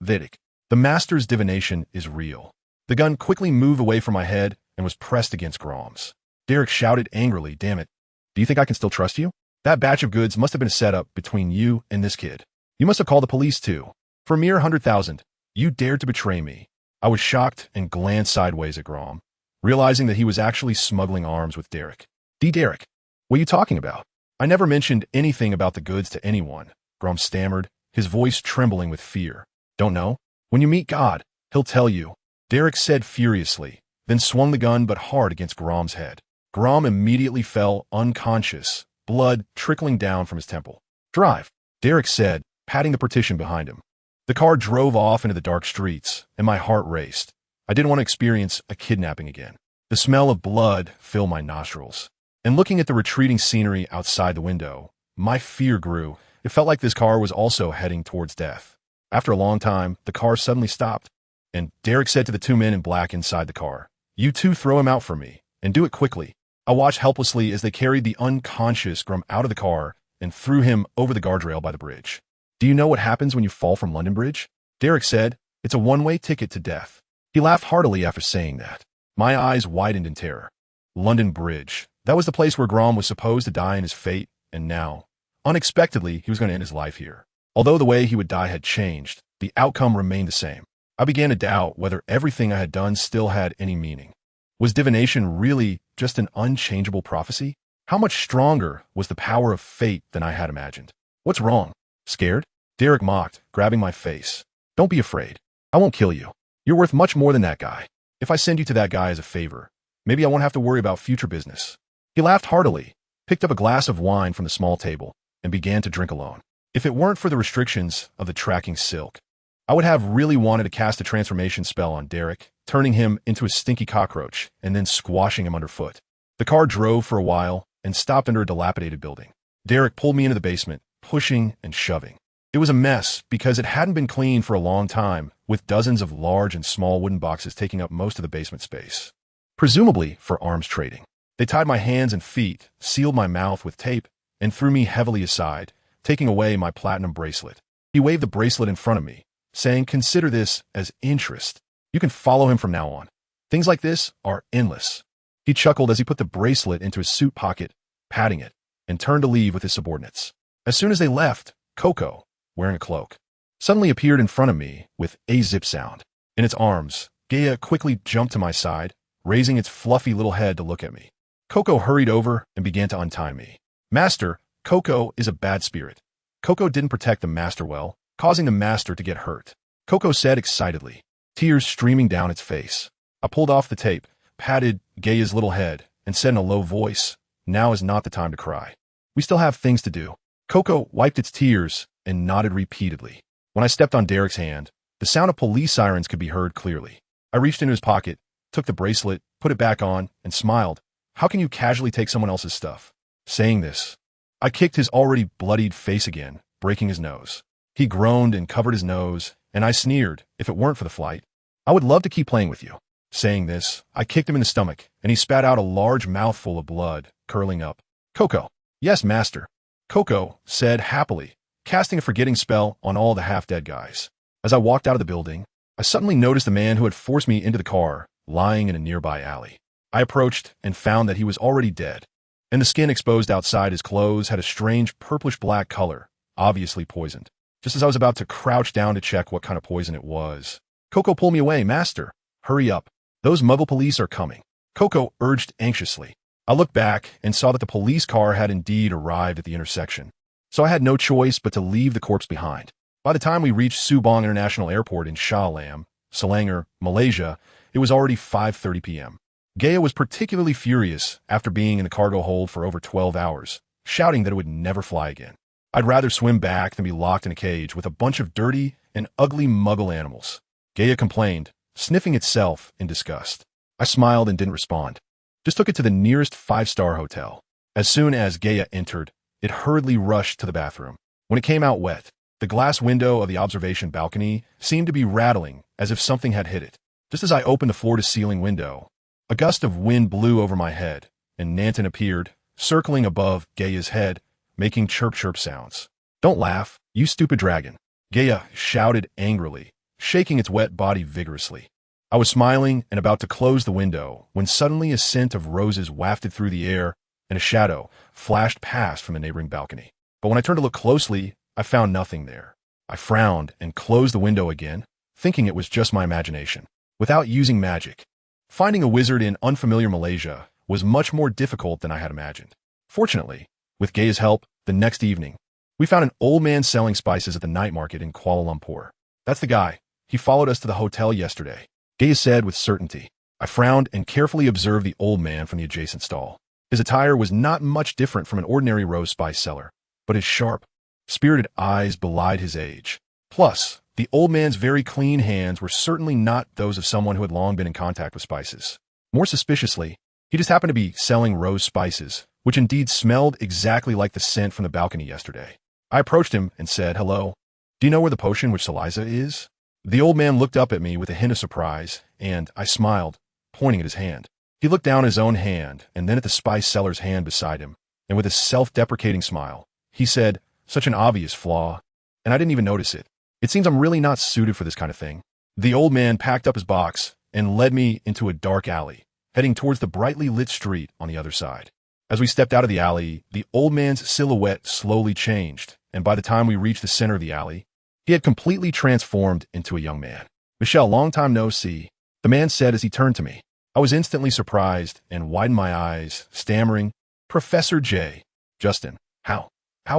Vidic. The master's divination is real. The gun quickly moved away from my head and was pressed against Grom's. Derek shouted angrily, Damn it. Do you think I can still trust you? That batch of goods must have been a setup between you and this kid. You must have called the police too. For a mere 100,000, you dared to betray me. I was shocked and glanced sideways at Grom, realizing that he was actually smuggling arms with Derek. Derek, what are you talking about? I never mentioned anything about the goods to anyone, Grom stammered, his voice trembling with fear. Don't know? When you meet God, he'll tell you, Derek said furiously, then swung the gun but hard against Grom's head. Grom immediately fell unconscious, blood trickling down from his temple. Drive, Derek said, patting the partition behind him. The car drove off into the dark streets, and my heart raced. I didn't want to experience a kidnapping again. The smell of blood filled my nostrils. And looking at the retreating scenery outside the window, my fear grew. It felt like this car was also heading towards death. After a long time, the car suddenly stopped, and Derek said to the two men in black inside the car, You two throw him out for me, and do it quickly. I watched helplessly as they carried the unconscious Grom out of the car and threw him over the guardrail by the bridge. Do you know what happens when you fall from London Bridge? Derek said, It's a one-way ticket to death. He laughed heartily after saying that. My eyes widened in terror. London Bridge. That was the place where Grom was supposed to die in his fate, and now, unexpectedly, he was going to end his life here. Although the way he would die had changed, the outcome remained the same. I began to doubt whether everything I had done still had any meaning. Was divination really just an unchangeable prophecy? How much stronger was the power of fate than I had imagined? What's wrong? Scared? Derek mocked, grabbing my face. Don't be afraid. I won't kill you. You're worth much more than that guy. If I send you to that guy as a favor, maybe I won't have to worry about future business. He laughed heartily, picked up a glass of wine from the small table, and began to drink alone. If it weren't for the restrictions of the tracking silk, I would have really wanted to cast a transformation spell on Derek, turning him into a stinky cockroach and then squashing him underfoot. The car drove for a while and stopped under a dilapidated building. Derek pulled me into the basement, pushing and shoving. It was a mess because it hadn't been cleaned for a long time, with dozens of large and small wooden boxes taking up most of the basement space. Presumably for arms trading. They tied my hands and feet, sealed my mouth with tape, and threw me heavily aside, taking away my platinum bracelet. He waved the bracelet in front of me, saying, Consider this as interest. You can follow him from now on. Things like this are endless. He chuckled as he put the bracelet into his suit pocket, patting it, and turned to leave with his subordinates. As soon as they left, Coco, wearing a cloak, suddenly appeared in front of me with a zip sound. In its arms, Gaia quickly jumped to my side, raising its fluffy little head to look at me. Coco hurried over and began to untie me. Master, Coco is a bad spirit. Coco didn't protect the master well, causing the master to get hurt. Coco said excitedly, tears streaming down its face. I pulled off the tape, patted Gaia's little head, and said in a low voice, Now is not the time to cry. We still have things to do. Coco wiped its tears and nodded repeatedly. When I stepped on Derek's hand, the sound of police sirens could be heard clearly. I reached into his pocket, took the bracelet, put it back on, and smiled. How can you casually take someone else's stuff? Saying this, I kicked his already bloodied face again, breaking his nose. He groaned and covered his nose, and I sneered, if it weren't for the flight. I would love to keep playing with you. Saying this, I kicked him in the stomach, and he spat out a large mouthful of blood, curling up. Coco. Yes, master. Coco said happily, casting a forgetting spell on all the half-dead guys. As I walked out of the building, I suddenly noticed the man who had forced me into the car, lying in a nearby alley. I approached and found that he was already dead, and the skin exposed outside his clothes had a strange purplish-black color, obviously poisoned. Just as I was about to crouch down to check what kind of poison it was, Coco pulled me away. Master, hurry up. Those Muggle police are coming. Coco urged anxiously. I looked back and saw that the police car had indeed arrived at the intersection, so I had no choice but to leave the corpse behind. By the time we reached Subang International Airport in Shah Alam, Selangor, Malaysia, it was already 5:30 p.m. Gaia was particularly furious after being in the cargo hold for over 12 hours, shouting that it would never fly again. I'd rather swim back than be locked in a cage with a bunch of dirty and ugly Muggle animals. Gaia complained, sniffing itself in disgust. I smiled and didn't respond. Just took it to the nearest five-star hotel. As soon as Gaia entered, it hurriedly rushed to the bathroom. When it came out wet, the glass window of the observation balcony seemed to be rattling as if something had hit it. Just as I opened the floor-to-ceiling window, a gust of wind blew over my head, and Nanton appeared, circling above Gaia's head, making chirp-chirp sounds. "Don't laugh, you stupid dragon," Gaia shouted angrily, shaking its wet body vigorously. I was smiling and about to close the window when suddenly a scent of roses wafted through the air and a shadow flashed past from the neighboring balcony. But when I turned to look closely, I found nothing there. I frowned and closed the window again, thinking it was just my imagination. Without using magic, finding a wizard in unfamiliar Malaysia was much more difficult than I had imagined. Fortunately, with Gaia's help, the next evening, we found an old man selling spices at the night market in Kuala Lumpur. "That's the guy. He followed us to the hotel yesterday," Gaia said with certainty. I frowned and carefully observed the old man from the adjacent stall. His attire was not much different from an ordinary rose spice seller, but his sharp, spirited eyes belied his age. Plus, the old man's very clean hands were certainly not those of someone who had long been in contact with spices. More suspiciously, he just happened to be selling rose spices, which indeed smelled exactly like the scent from the balcony yesterday. I approached him and said, "Hello, do you know where the potion which Saliza is?" The old man looked up at me with a hint of surprise, and I smiled, pointing at his hand. He looked down at his own hand and then at the spice seller's hand beside him, and with a self-deprecating smile, he said, "Such an obvious flaw, and I didn't even notice it. It seems I'm really not suited for this kind of thing." The old man packed up his box and led me into a dark alley, heading towards the brightly lit street on the other side. As we stepped out of the alley, the old man's silhouette slowly changed, and by the time we reached the center of the alley, he had completely transformed into a young man. "Michelle, long time no see," the man said as he turned to me. I was instantly surprised and widened my eyes, stammering, "Professor J. Justin, how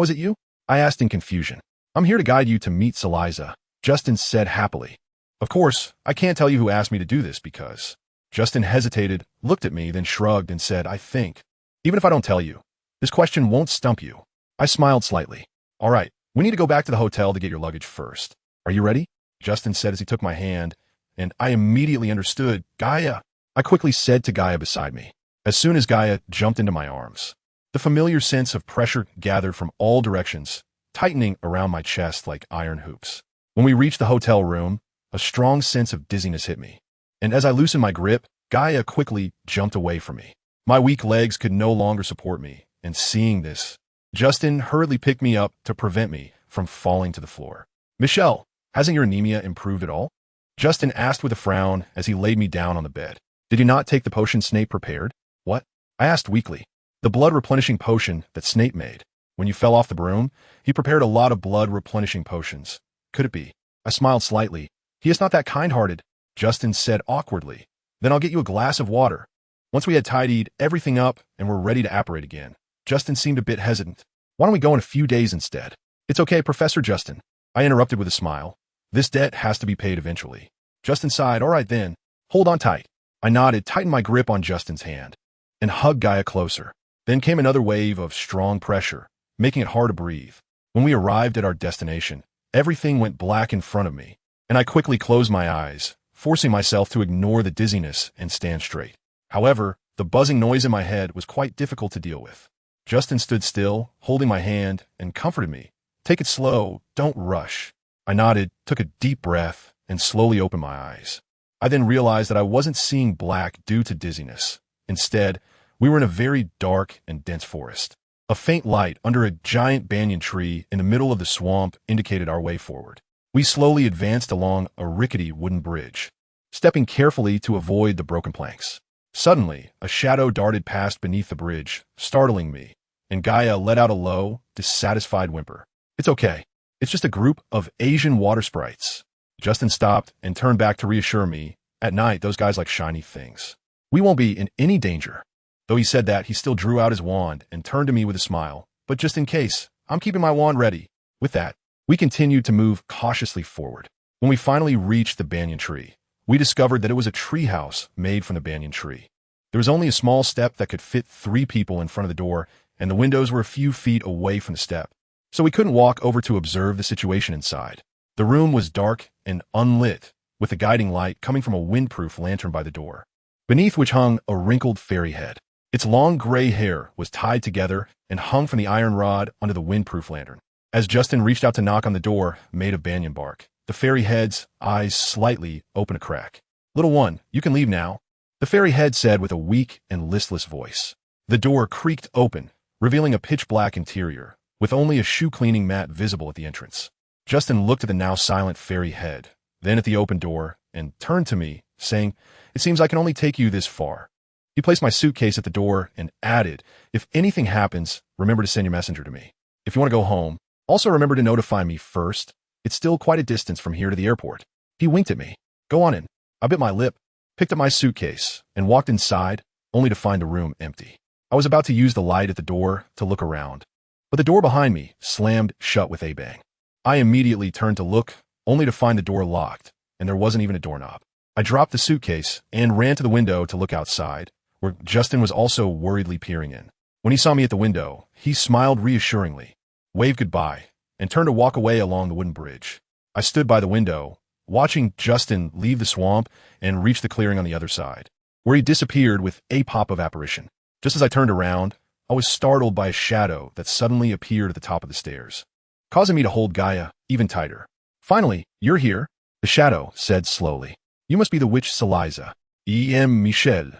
is it you?" I asked in confusion. "I'm here to guide you to meet Saliza," Justin said happily. "Of course, I can't tell you who asked me to do this because..." Justin hesitated, looked at me, then shrugged and said, "I think, even if I don't tell you, this question won't stump you." I smiled slightly. "All right, we need to go back to the hotel to get your luggage first. Are you ready?" Justin said as he took my hand, and I immediately understood. "Gaia," I quickly said to Gaia beside me. As soon as Gaia jumped into my arms, the familiar sense of pressure gathered from all directions, tightening around my chest like iron hoops. When we reached the hotel room, a strong sense of dizziness hit me, and as I loosened my grip, Gaia quickly jumped away from me. My weak legs could no longer support me, and seeing this, Justin hurriedly picked me up to prevent me from falling to the floor. "Michelle, hasn't your anemia improved at all?" Justin asked with a frown as he laid me down on the bed. "Did you not take the potion Snape prepared?" "What?" I asked weakly. "The blood-replenishing potion that Snape made. When you fell off the broom, he prepared a lot of blood-replenishing potions. Could it be?" I smiled slightly. "He is not that kind-hearted," Justin said awkwardly. "Then I'll get you a glass of water." Once we had tidied everything up and were ready to apparate again, Justin seemed a bit hesitant. "Why don't we go in a few days instead?" "It's okay, Professor Justin," I interrupted with a smile. "This debt has to be paid eventually." Justin sighed. "All right then, hold on tight." I nodded, tightened my grip on Justin's hand, and hugged Gaia closer. Then came another wave of strong pressure, making it hard to breathe. When we arrived at our destination, everything went black in front of me, and I quickly closed my eyes, forcing myself to ignore the dizziness and stand straight. However, the buzzing noise in my head was quite difficult to deal with. Justin stood still, holding my hand, and comforted me. "Take it slow, don't rush." I nodded, took a deep breath, and slowly opened my eyes. I then realized that I wasn't seeing black due to dizziness. Instead, we were in a very dark and dense forest. A faint light under a giant banyan tree in the middle of the swamp indicated our way forward. We slowly advanced along a rickety wooden bridge, stepping carefully to avoid the broken planks. Suddenly, a shadow darted past beneath the bridge, startling me, and Gaia let out a low, dissatisfied whimper. "It's okay. It's just a group of Asian water sprites." Justin stopped and turned back to reassure me. "At night, those guys like shiny things. We won't be in any danger." Though he said that, he still drew out his wand and turned to me with a smile. "But just in case, I'm keeping my wand ready." With that, we continued to move cautiously forward. When we finally reached the banyan tree, we discovered that it was a treehouse made from the banyan tree. There was only a small step that could fit 3 people in front of the door, and the windows were a few feet away from the step, so we couldn't walk over to observe the situation inside. The room was dark and unlit, with a guiding light coming from a windproof lantern by the door. beneath which hung a wrinkled fairy head. Its long gray hair was tied together and hung from the iron rod onto the windproof lantern. As Justin reached out to knock on the door, made of banyan bark, the fairy head's eyes slightly opened a crack. "Little one, you can leave now," the fairy head said with a weak and listless voice. The door creaked open, revealing a pitch-black interior, with only a shoe-cleaning mat visible at the entrance. Justin looked at the now silent fairy head, then at the open door, and turned to me, saying, "It seems I can only take you this far." He placed my suitcase at the door and added, "If anything happens, remember to send your messenger to me. If you want to go home, also remember to notify me first. It's still quite a distance from here to the airport." He winked at me. "Go on in." I bit my lip, picked up my suitcase, and walked inside, only to find the room empty. I was about to use the light at the door to look around, but the door behind me slammed shut with a bang. I immediately turned to look, only to find the door locked, and there wasn't even a doorknob. I dropped the suitcase and ran to the window to look outside, where Justin was also worriedly peering in. When he saw me at the window, he smiled reassuringly, waved goodbye, and turned to walk away along the wooden bridge. I stood by the window, watching Justin leave the swamp and reach the clearing on the other side, where he disappeared with a pop of apparition. Just as I turned around, I was startled by a shadow that suddenly appeared at the top of the stairs, causing me to hold Gaia even tighter. "Finally, you're here," the shadow said slowly. "You must be the witch Saliza. Michel."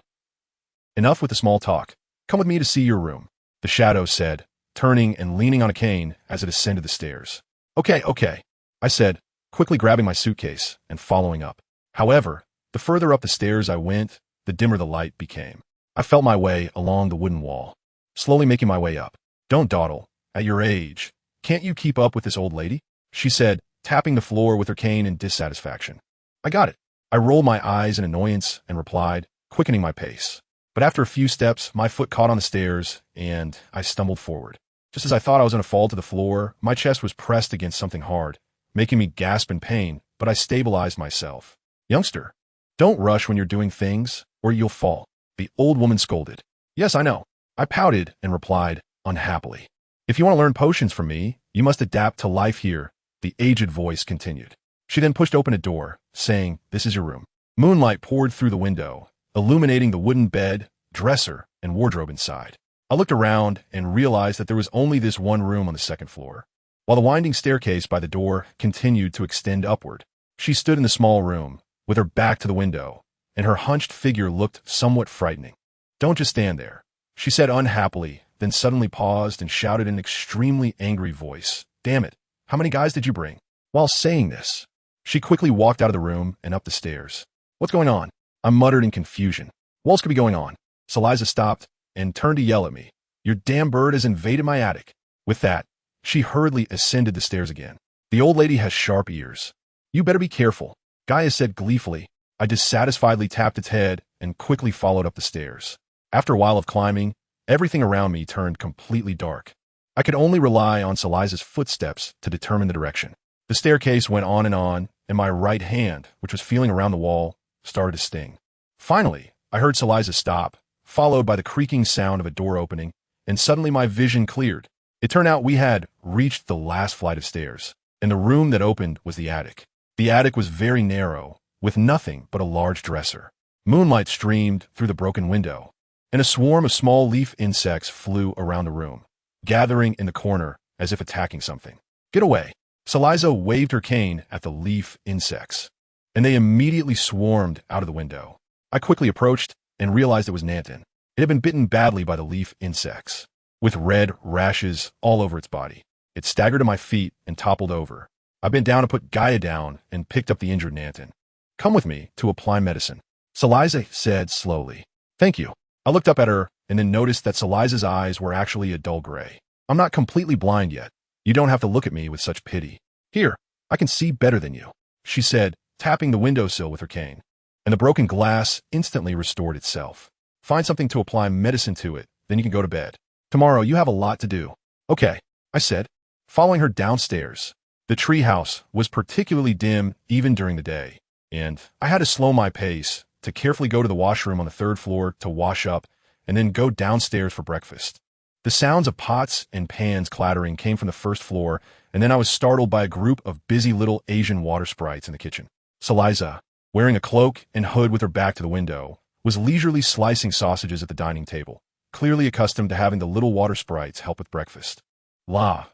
"Enough with the small talk. Come with me to see your room," the shadow said, turning and leaning on a cane as it ascended the stairs. Okay, I said, quickly grabbing my suitcase and following up. However, the further up the stairs I went, the dimmer the light became. I felt my way along the wooden wall, slowly making my way up. "Don't dawdle. At your age, can't you keep up with this old lady?" she said, tapping the floor with her cane in dissatisfaction. "I got it." I rolled my eyes in annoyance and replied, quickening my pace. But after a few steps, my foot caught on the stairs, and I stumbled forward. Just as I thought I was going to fall to the floor, my chest was pressed against something hard, making me gasp in pain, but I stabilized myself. "Youngster, don't rush when you're doing things, or you'll fall," the old woman scolded. "Yes, I know." I pouted and replied, unhappily. "If you want to learn potions from me, you must adapt to life here," the aged voice continued. She then pushed open a door, saying, "This is your room." Moonlight poured through the window, illuminating the wooden bed, dresser, and wardrobe inside. I looked around and realized that there was only this one room on the second floor, while the winding staircase by the door continued to extend upward. She stood in the small room, with her back to the window, and her hunched figure looked somewhat frightening. "Don't just stand there," she said unhappily, then suddenly paused and shouted in an extremely angry voice, "Damn it, how many guys did you bring?" While saying this, she quickly walked out of the room and up the stairs. "What's going on?" I muttered in confusion. "What else could be going on?" Saliza stopped and turned to yell at me. "Your damn bird has invaded my attic." With that, she hurriedly ascended the stairs again. "The old lady has sharp ears. You better be careful," Gaia said gleefully. I dissatisfiedly tapped its head and quickly followed up the stairs. After a while of climbing, everything around me turned completely dark. I could only rely on Saliza's footsteps to determine the direction. The staircase went on, and my right hand, which was feeling around the wall, started to sting. Finally, I heard Saliza stop, followed by the creaking sound of a door opening, and suddenly my vision cleared. It turned out we had reached the last flight of stairs, and the room that opened was the attic. The attic was very narrow, with nothing but a large dresser. Moonlight streamed through the broken window, and a swarm of small leaf insects flew around the room, gathering in the corner as if attacking something. "Get away." Saliza waved her cane at the leaf insects, and they immediately swarmed out of the window. I quickly approached and realized it was Nanton. It had been bitten badly by the leaf insects, with red rashes all over its body. It staggered to my feet and toppled over. I bent down to put Gaia down and picked up the injured Nanton. "Come with me to apply medicine," Saliza said slowly. "Thank you." I looked up at her and then noticed that Saliza's eyes were actually a dull gray. "I'm not completely blind yet. You don't have to look at me with such pity. Here, I can see better than you," she said, tapping the windowsill with her cane, and the broken glass instantly restored itself. "Find something to apply medicine to it, then you can go to bed. Tomorrow you have a lot to do." "Okay," I said, following her downstairs. The treehouse was particularly dim even during the day, and I had to slow my pace to carefully go to the washroom on the third floor to wash up and then go downstairs for breakfast. The sounds of pots and pans clattering came from the first floor, and then I was startled by a group of busy little Asian water sprites in the kitchen. Saliza, wearing a cloak and hood with her back to the window, was leisurely slicing sausages at the dining table, clearly accustomed to having the little water sprites help with breakfast. La.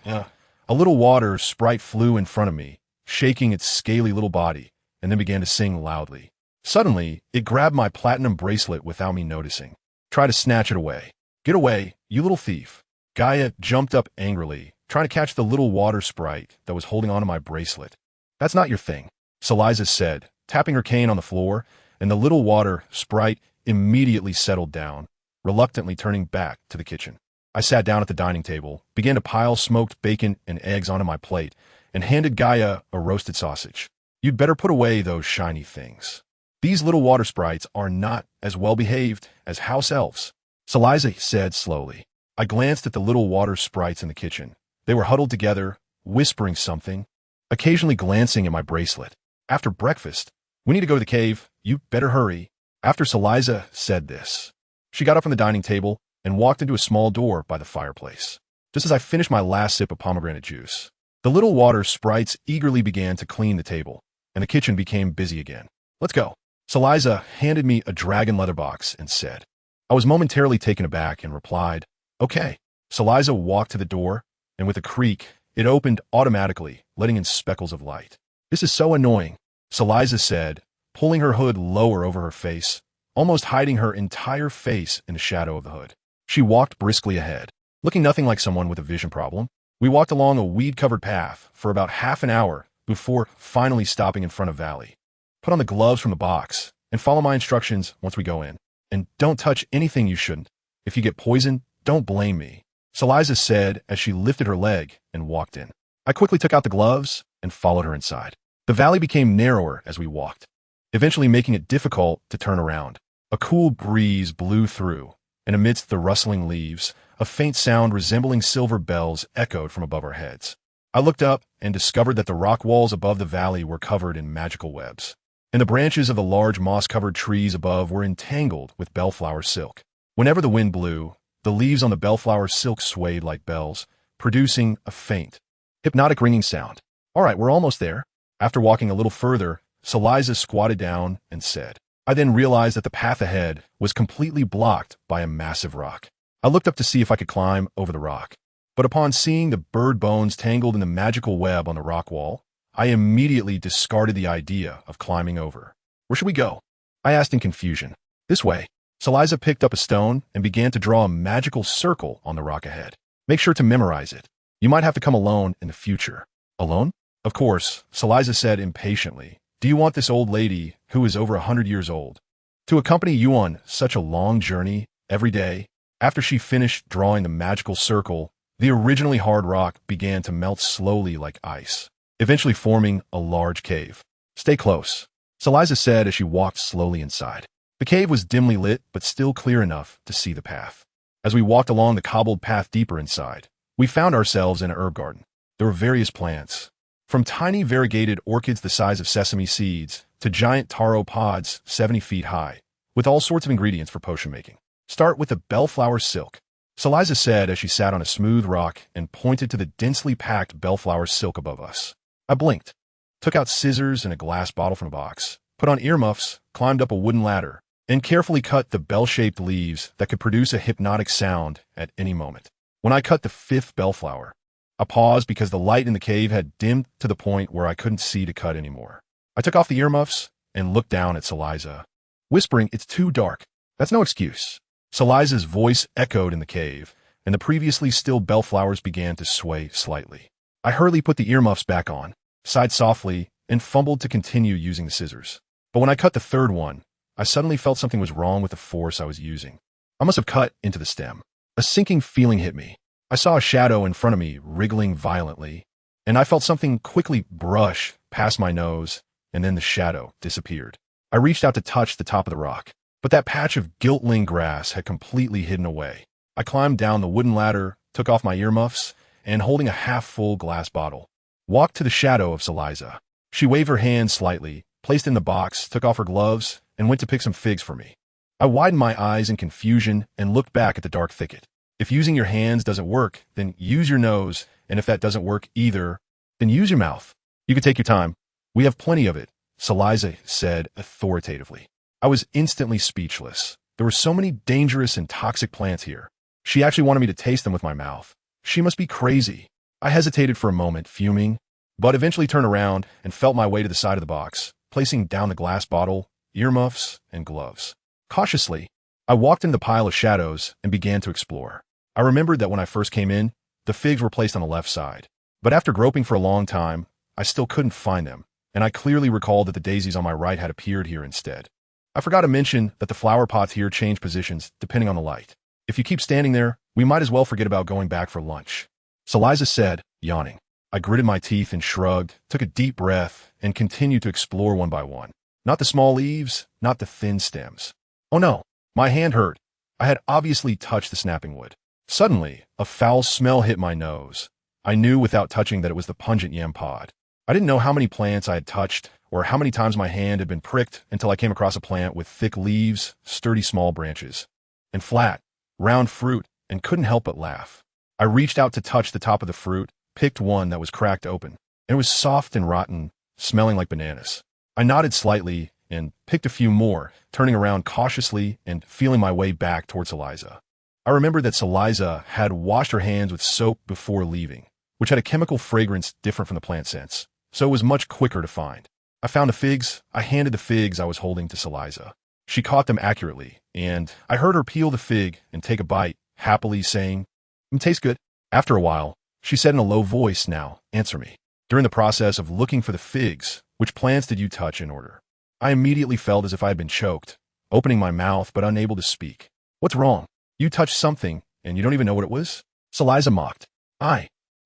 Yeah. A little water sprite flew in front of me, shaking its scaly little body, and then began to sing loudly. Suddenly, it grabbed my platinum bracelet without me noticing. Try to snatch it away. Get away, you little thief. Gaia jumped up angrily, trying to catch the little water sprite that was holding onto my bracelet. That's not your thing, Saliza said, tapping her cane on the floor, and the little water sprite immediately settled down, reluctantly turning back to the kitchen. I sat down at the dining table, began to pile smoked bacon and eggs onto my plate, and handed Gaia a roasted sausage. You'd better put away those shiny things. These little water sprites are not as well-behaved as house elves, Saliza said slowly. I glanced at the little water sprites in the kitchen. They were huddled together, whispering something, occasionally glancing at my bracelet. After breakfast, we need to go to the cave. You better hurry. After Saliza said this, she got up from the dining table and walked into a small door by the fireplace. Just as I finished my last sip of pomegranate juice, the little water sprites eagerly began to clean the table, and the kitchen became busy again. Let's go. Saliza handed me a dragon leather box and said. I was momentarily taken aback and replied, okay. Saliza walked to the door, and with a creak, it opened automatically, letting in speckles of light. This is so annoying, Saliza said, pulling her hood lower over her face, almost hiding her entire face in the shadow of the hood. She walked briskly ahead, looking nothing like someone with a vision problem. We walked along a weed-covered path for about half an hour before finally stopping in front of Valley. Put on the gloves from the box and follow my instructions once we go in. And don't touch anything you shouldn't. If you get poisoned, don't blame me, Saliza said as she lifted her leg and walked in. I quickly took out the gloves and followed her inside. The valley became narrower as we walked, eventually making it difficult to turn around. A cool breeze blew through, and amidst the rustling leaves, a faint sound resembling silver bells echoed from above our heads. I looked up and discovered that the rock walls above the valley were covered in magical webs, and the branches of the large moss-covered trees above were entangled with bellflower silk. Whenever the wind blew, the leaves on the bellflower silk swayed like bells, producing a faint, hypnotic ringing sound. All right, we're almost there. After walking a little further, Saliza squatted down and said, I then realized that the path ahead was completely blocked by a massive rock. I looked up to see if I could climb over the rock, but upon seeing the bird bones tangled in the magical web on the rock wall, I immediately discarded the idea of climbing over. Where should we go? I asked in confusion. This way. Saliza picked up a stone and began to draw a magical circle on the rock ahead. Make sure to memorize it. You might have to come alone in the future. Alone? Of course, Saliza said impatiently. Do you want this old lady, who is over 100 years old, to accompany you on such a long journey every day? After she finished drawing the magical circle, the originally hard rock began to melt slowly like ice, eventually forming a large cave. Stay close, Saliza said as she walked slowly inside. The cave was dimly lit, but still clear enough to see the path. As we walked along the cobbled path deeper inside, we found ourselves in an herb garden. There were various plants, from tiny variegated orchids the size of sesame seeds to giant taro pods 70 feet high, with all sorts of ingredients for potion making. Start with the bellflower silk, Saliza said as she sat on a smooth rock and pointed to the densely packed bellflower silk above us. I blinked, took out scissors and a glass bottle from a box, put on earmuffs, climbed up a wooden ladder, and carefully cut the bell-shaped leaves that could produce a hypnotic sound at any moment. When I cut the 5th bellflower, I paused because the light in the cave had dimmed to the point where I couldn't see to cut anymore. I took off the earmuffs and looked down at Saliza, whispering, it's too dark. That's no excuse. Saliza's voice echoed in the cave, and the previously still bellflowers began to sway slightly. I hurriedly put the earmuffs back on, sighed softly, and fumbled to continue using the scissors. But when I cut the 3rd one, I suddenly felt something was wrong with the force I was using. I must have cut into the stem. A sinking feeling hit me. I saw a shadow in front of me wriggling violently, and I felt something quickly brush past my nose, and then the shadow disappeared. I reached out to touch the top of the rock, but that patch of gilt-ling grass had completely hidden away. I climbed down the wooden ladder, took off my earmuffs, and holding a half-full glass bottle, walked to the shadow of Saliza. She waved her hand slightly, placed in the box, took off her gloves, and went to pick some figs for me. I widened my eyes in confusion and looked back at the dark thicket. If using your hands doesn't work, then use your nose, and if that doesn't work either, then use your mouth. You can take your time. We have plenty of it, Saliza said authoritatively. I was instantly speechless. There were so many dangerous and toxic plants here. She actually wanted me to taste them with my mouth. She must be crazy. I hesitated for a moment, fuming, but eventually turned around and felt my way to the side of the box, placing down the glass bottle, earmuffs, and gloves. Cautiously, I walked into the pile of shadows and began to explore. I remembered that when I first came in, the figs were placed on the left side. But after groping for a long time, I still couldn't find them, and I clearly recalled that the daisies on my right had appeared here instead. I forgot to mention that the flower pots here change positions depending on the light. If you keep standing there, we might as well forget about going back for lunch. Saliza said, yawning. I gritted my teeth and shrugged, took a deep breath, and continued to explore one by one. Not the small leaves, not the thin stems. Oh no, my hand hurt. I had obviously touched the snapping wood. Suddenly, a foul smell hit my nose. I knew without touching that it was the pungent yam pod. I didn't know how many plants I had touched or how many times my hand had been pricked until I came across a plant with thick leaves, sturdy small branches, and flat, round fruit, and couldn't help but laugh. I reached out to touch the top of the fruit, picked one that was cracked open, and it was soft and rotten, smelling like bananas. I nodded slightly and picked a few more, turning around cautiously and feeling my way back towards Saliza. I remembered that Saliza had washed her hands with soap before leaving, which had a chemical fragrance different from the plant scents, so it was much quicker to find. I found the figs. I handed the figs I was holding to Saliza. She caught them accurately, and I heard her peel the fig and take a bite, happily saying, "Tastes good." After a while, she said in a low voice, "Now, answer me. During the process of looking for the figs, which plants did you touch in order?" I immediately felt as if I had been choked, opening my mouth but unable to speak. "What's wrong? You touched something, and you don't even know what it was?" Saliza mocked.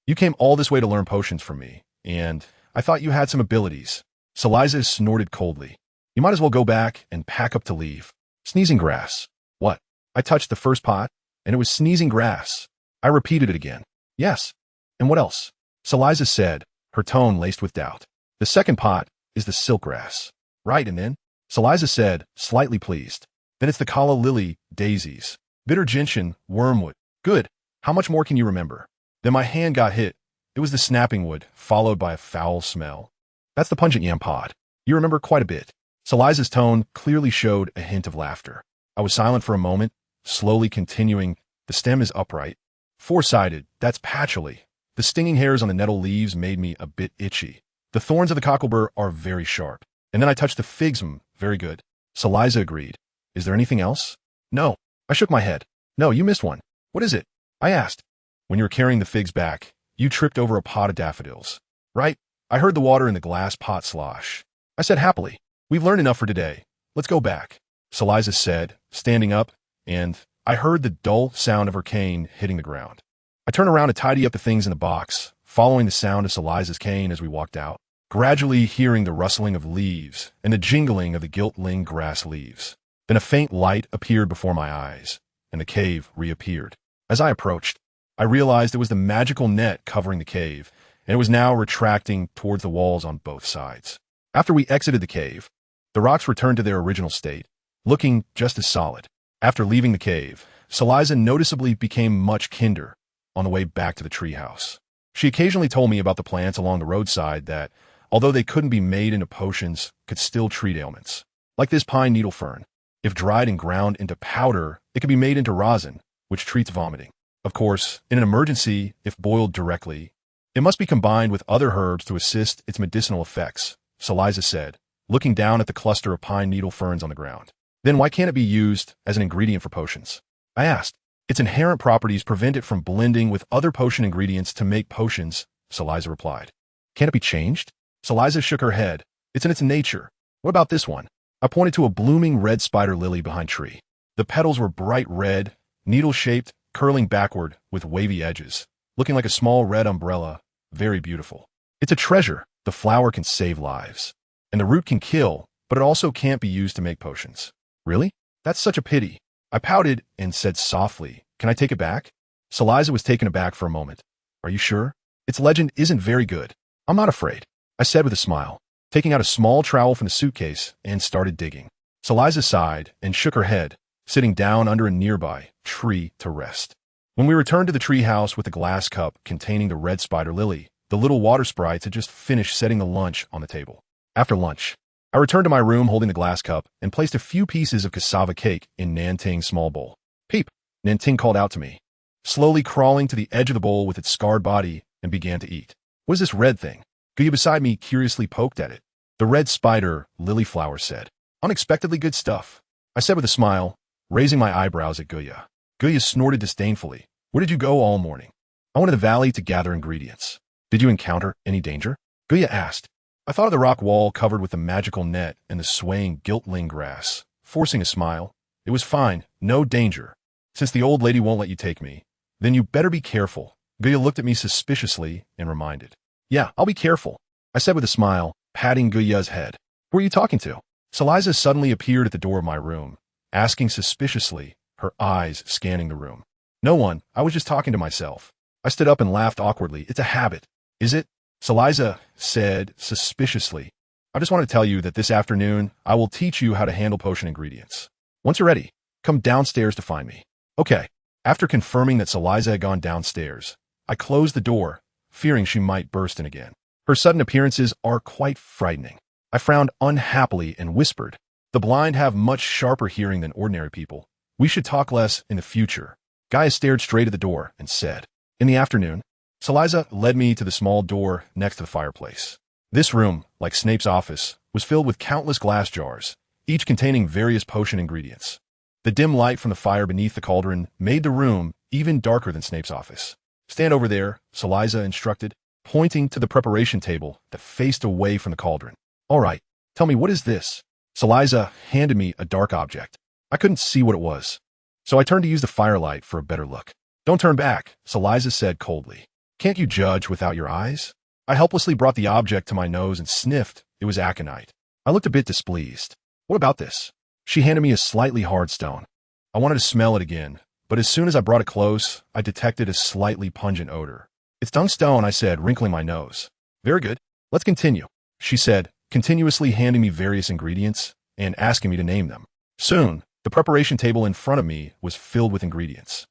You came all this way to learn potions from me, and I thought you had some abilities." Saliza snorted coldly. "You might as well go back and pack up to leave." Sneezing grass. What? I touched the first pot, and it was sneezing grass. I repeated it again. "Yes. And what else?" Saliza said, her tone laced with doubt. "The second pot is the silk grass." "Right, and then?" Saliza said, slightly pleased. "Then it's the calla lily, daisies, bitter gentian, wormwood." "Good. How much more can you remember?" Then my hand got hit. It was the snapping wood, followed by a foul smell. "That's the pungent yam pod. You remember quite a bit." Saliza's tone clearly showed a hint of laughter. I was silent for a moment, slowly continuing. "The stem is upright. Four-sided, that's patchouli. The stinging hairs on the nettle leaves made me a bit itchy. The thorns of the cocklebur are very sharp. And then I touched the figs. Very good." Saliza agreed. "Is there anything else?" "No." I shook my head. "No, you missed one." "What is it?" I asked. "When you were carrying the figs back, you tripped over a pot of daffodils." "Right." I heard the water in the glass pot slosh. I said happily, "We've learned enough for today. Let's go back." Saliza said, standing up, and I heard the dull sound of her cane hitting the ground. I turned around to tidy up the things in the box, following the sound of Saliza's cane as we walked out, gradually hearing the rustling of leaves and the jingling of the gilt-ling grass leaves. Then a faint light appeared before my eyes, and the cave reappeared. As I approached, I realized it was the magical net covering the cave, and it was now retracting towards the walls on both sides. After we exited the cave, the rocks returned to their original state, looking just as solid. After leaving the cave, Saliza noticeably became much kinder on the way back to the treehouse. She occasionally told me about the plants along the roadside that, although they couldn't be made into potions, could still treat ailments. Like this pine needle fern. If dried and ground into powder, it could be made into rosin, which treats vomiting. Of course, in an emergency, if boiled directly, it must be combined with other herbs to assist its medicinal effects, Saliza said, looking down at the cluster of pine needle ferns on the ground. "Then why can't it be used as an ingredient for potions?" I asked. "Its inherent properties prevent it from blending with other potion ingredients to make potions," Saliza replied. "Can't it be changed?" Saliza shook her head. "It's in its nature." "What about this one?" I pointed to a blooming red spider lily behind tree. The petals were bright red, needle-shaped, curling backward with wavy edges, looking like a small red umbrella. Very beautiful. "It's a treasure. The flower can save lives. And the root can kill, but it also can't be used to make potions." "Really? That's such a pity." I pouted and said softly, "Can I take it back?" Saliza was taken aback for a moment. "Are you sure? Its legend isn't very good." "I'm not afraid," I said with a smile, taking out a small trowel from the suitcase and started digging. Saliza sighed and shook her head, sitting down under a nearby tree to rest. When we returned to the treehouse with the glass cup containing the red spider lily, the little water sprites had just finished setting the lunch on the table. After lunch, I returned to my room holding the glass cup and placed a few pieces of cassava cake in Nanting's small bowl. Peep, Nanting called out to me, slowly crawling to the edge of the bowl with its scarred body and began to eat. What is this red thing? Guya beside me curiously poked at it. The red spider, Lilyflower said. Unexpectedly good stuff, I said with a smile, raising my eyebrows at Guya. Guya snorted disdainfully. Where did you go all morning? I went to the valley to gather ingredients. Did you encounter any danger? Guya asked. I thought of the rock wall covered with the magical net and the swaying gilt-ling grass. Forcing a smile, it was fine, no danger. Since the old lady won't let you take me, then you better be careful. Guya looked at me suspiciously and reminded. Yeah, I'll be careful, I said with a smile, patting Guya's head. Who are you talking to? Saliza suddenly appeared at the door of my room, asking suspiciously, her eyes scanning the room. No one, I was just talking to myself. I stood up and laughed awkwardly. It's a habit. Is it? Saliza said suspiciously. I just want to tell you that this afternoon, I will teach you how to handle potion ingredients. Once you're ready, come downstairs to find me. Okay. After confirming that Saliza had gone downstairs, I closed the door, fearing she might burst in again. Her sudden appearances are quite frightening. I frowned unhappily and whispered, the blind have much sharper hearing than ordinary people. We should talk less in the future. Gaia stared straight at the door and said, in the afternoon, Saliza led me to the small door next to the fireplace. This room, like Snape's office, was filled with countless glass jars, each containing various potion ingredients. The dim light from the fire beneath the cauldron made the room even darker than Snape's office. Stand over there, Saliza instructed, pointing to the preparation table that faced away from the cauldron. All right, tell me, what is this? Saliza handed me a dark object. I couldn't see what it was, so I turned to use the firelight for a better look. Don't turn back, Saliza said coldly. Can't you judge without your eyes? I helplessly brought the object to my nose and sniffed. It was aconite. I looked a bit displeased. What about this? She handed me a slightly hard stone. I wanted to smell it again, but as soon as I brought it close, I detected a slightly pungent odor. It's tungstone, I said, wrinkling my nose. Very good. Let's continue, she said, continuously handing me various ingredients and asking me to name them. Soon, the preparation table in front of me was filled with ingredients.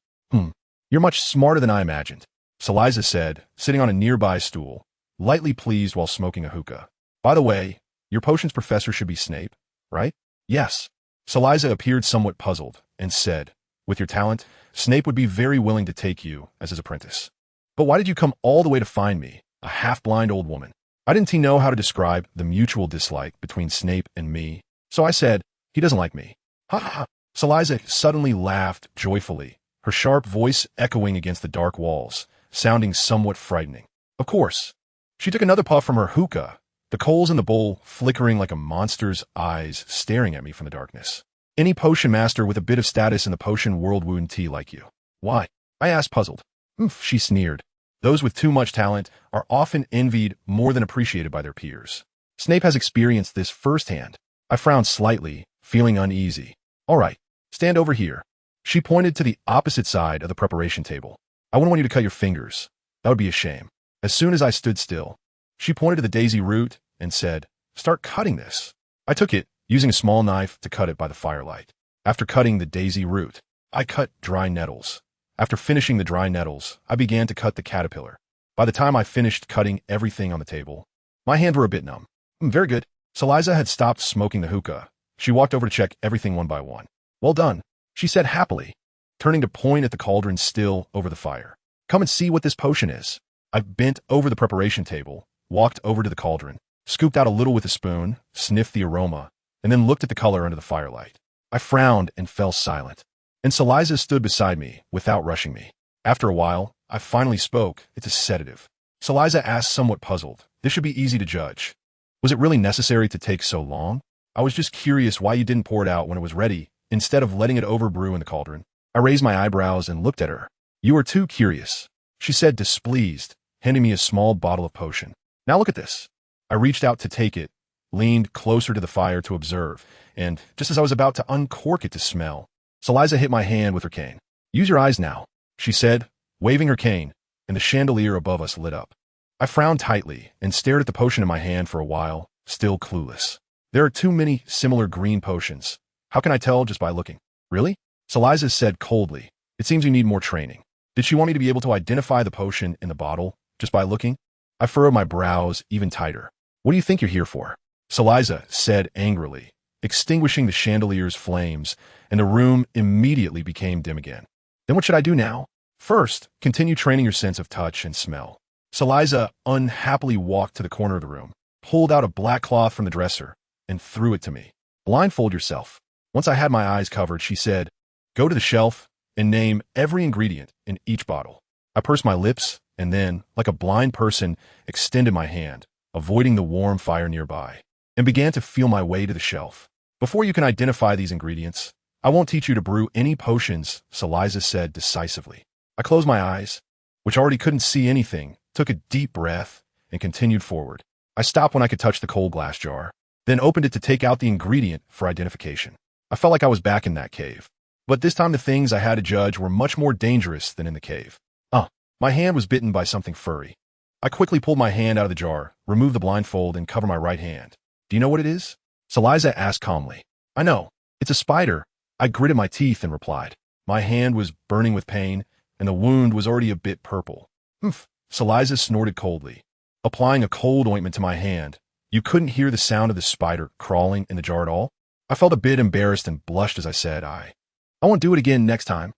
You're much smarter than I imagined, Saliza said, sitting on a nearby stool, lightly pleased while smoking a hookah. By the way, your potions professor should be Snape, right? Yes. Saliza appeared somewhat puzzled and said, with your talent, Snape would be very willing to take you as his apprentice. But why did you come all the way to find me, a half-blind old woman? I didn't know how to describe the mutual dislike between Snape and me, so I said, he doesn't like me. Ha ha ha. Saliza suddenly laughed joyfully, her sharp voice echoing against the dark walls, sounding somewhat frightening. Of course. She took another puff from her hookah, the coals in the bowl flickering like a monster's eyes staring at me from the darkness. Any potion master with a bit of status in the potion world wouldn't tea like you. Why? I asked, puzzled. She sneered. Those with too much talent are often envied more than appreciated by their peers. Snape has experienced this firsthand. I frowned slightly, feeling uneasy. All right, stand over here. She pointed to the opposite side of the preparation table. I wouldn't want you to cut your fingers. That would be a shame. As soon as I stood still, she pointed to the daisy root and said, start cutting this. I took it, using a small knife to cut it by the firelight. After cutting the daisy root, I cut dry nettles. After finishing the dry nettles, I began to cut the caterpillar. By the time I finished cutting everything on the table, my hands were a bit numb. Very good. Saliza had stopped smoking the hookah. She walked over to check everything one by one. Well done, she said happily, turning to point at the cauldron still over the fire. Come and see what this potion is. I bent over the preparation table, walked over to the cauldron, scooped out a little with a spoon, sniffed the aroma, and then looked at the color under the firelight. I frowned and fell silent. And Saliza stood beside me, without rushing me. After a while, I finally spoke. It's a sedative. Saliza asked, somewhat puzzled. This should be easy to judge. Was it really necessary to take so long? I was just curious why you didn't pour it out when it was ready, instead of letting it overbrew in the cauldron. I raised my eyebrows and looked at her. You are too curious, she said, displeased, handing me a small bottle of potion. Now look at this. I reached out to take it, leaned closer to the fire to observe, and just as I was about to uncork it to smell, Saliza hit my hand with her cane. Use your eyes now, she said, waving her cane, and the chandelier above us lit up. I frowned tightly and stared at the potion in my hand for a while, still clueless. There are too many similar green potions. How can I tell just by looking? Really? Saliza said coldly. It seems you need more training. Did she want me to be able to identify the potion in the bottle just by looking? I furrowed my brows even tighter. What do you think you're here for? Saliza said angrily, extinguishing the chandelier's flames, and the room immediately became dim again. Then what should I do now? First, continue training your sense of touch and smell. Saliza unhappily walked to the corner of the room, pulled out a black cloth from the dresser, and threw it to me. Blindfold yourself. Once I had my eyes covered, she said, go to the shelf and name every ingredient in each bottle. I pursed my lips and then, like a blind person, extended my hand, avoiding the warm fire nearby, and began to feel my way to the shelf. Before you can identify these ingredients, I won't teach you to brew any potions, Saliza said decisively. I closed my eyes, which already couldn't see anything, took a deep breath, and continued forward. I stopped when I could touch the cold glass jar, then opened it to take out the ingredient for identification. I felt like I was back in that cave. But this time the things I had to judge were much more dangerous than in the cave. My hand was bitten by something furry. I quickly pulled my hand out of the jar, removed the blindfold, and covered my right hand. Do you know what it is? Saliza asked calmly. I know. It's a spider. I gritted my teeth and replied. My hand was burning with pain, and the wound was already a bit purple. Humph. Saliza snorted coldly, applying a cold ointment to my hand. You couldn't hear the sound of the spider crawling in the jar at all? I felt a bit embarrassed and blushed as I said, I won't do it again next time.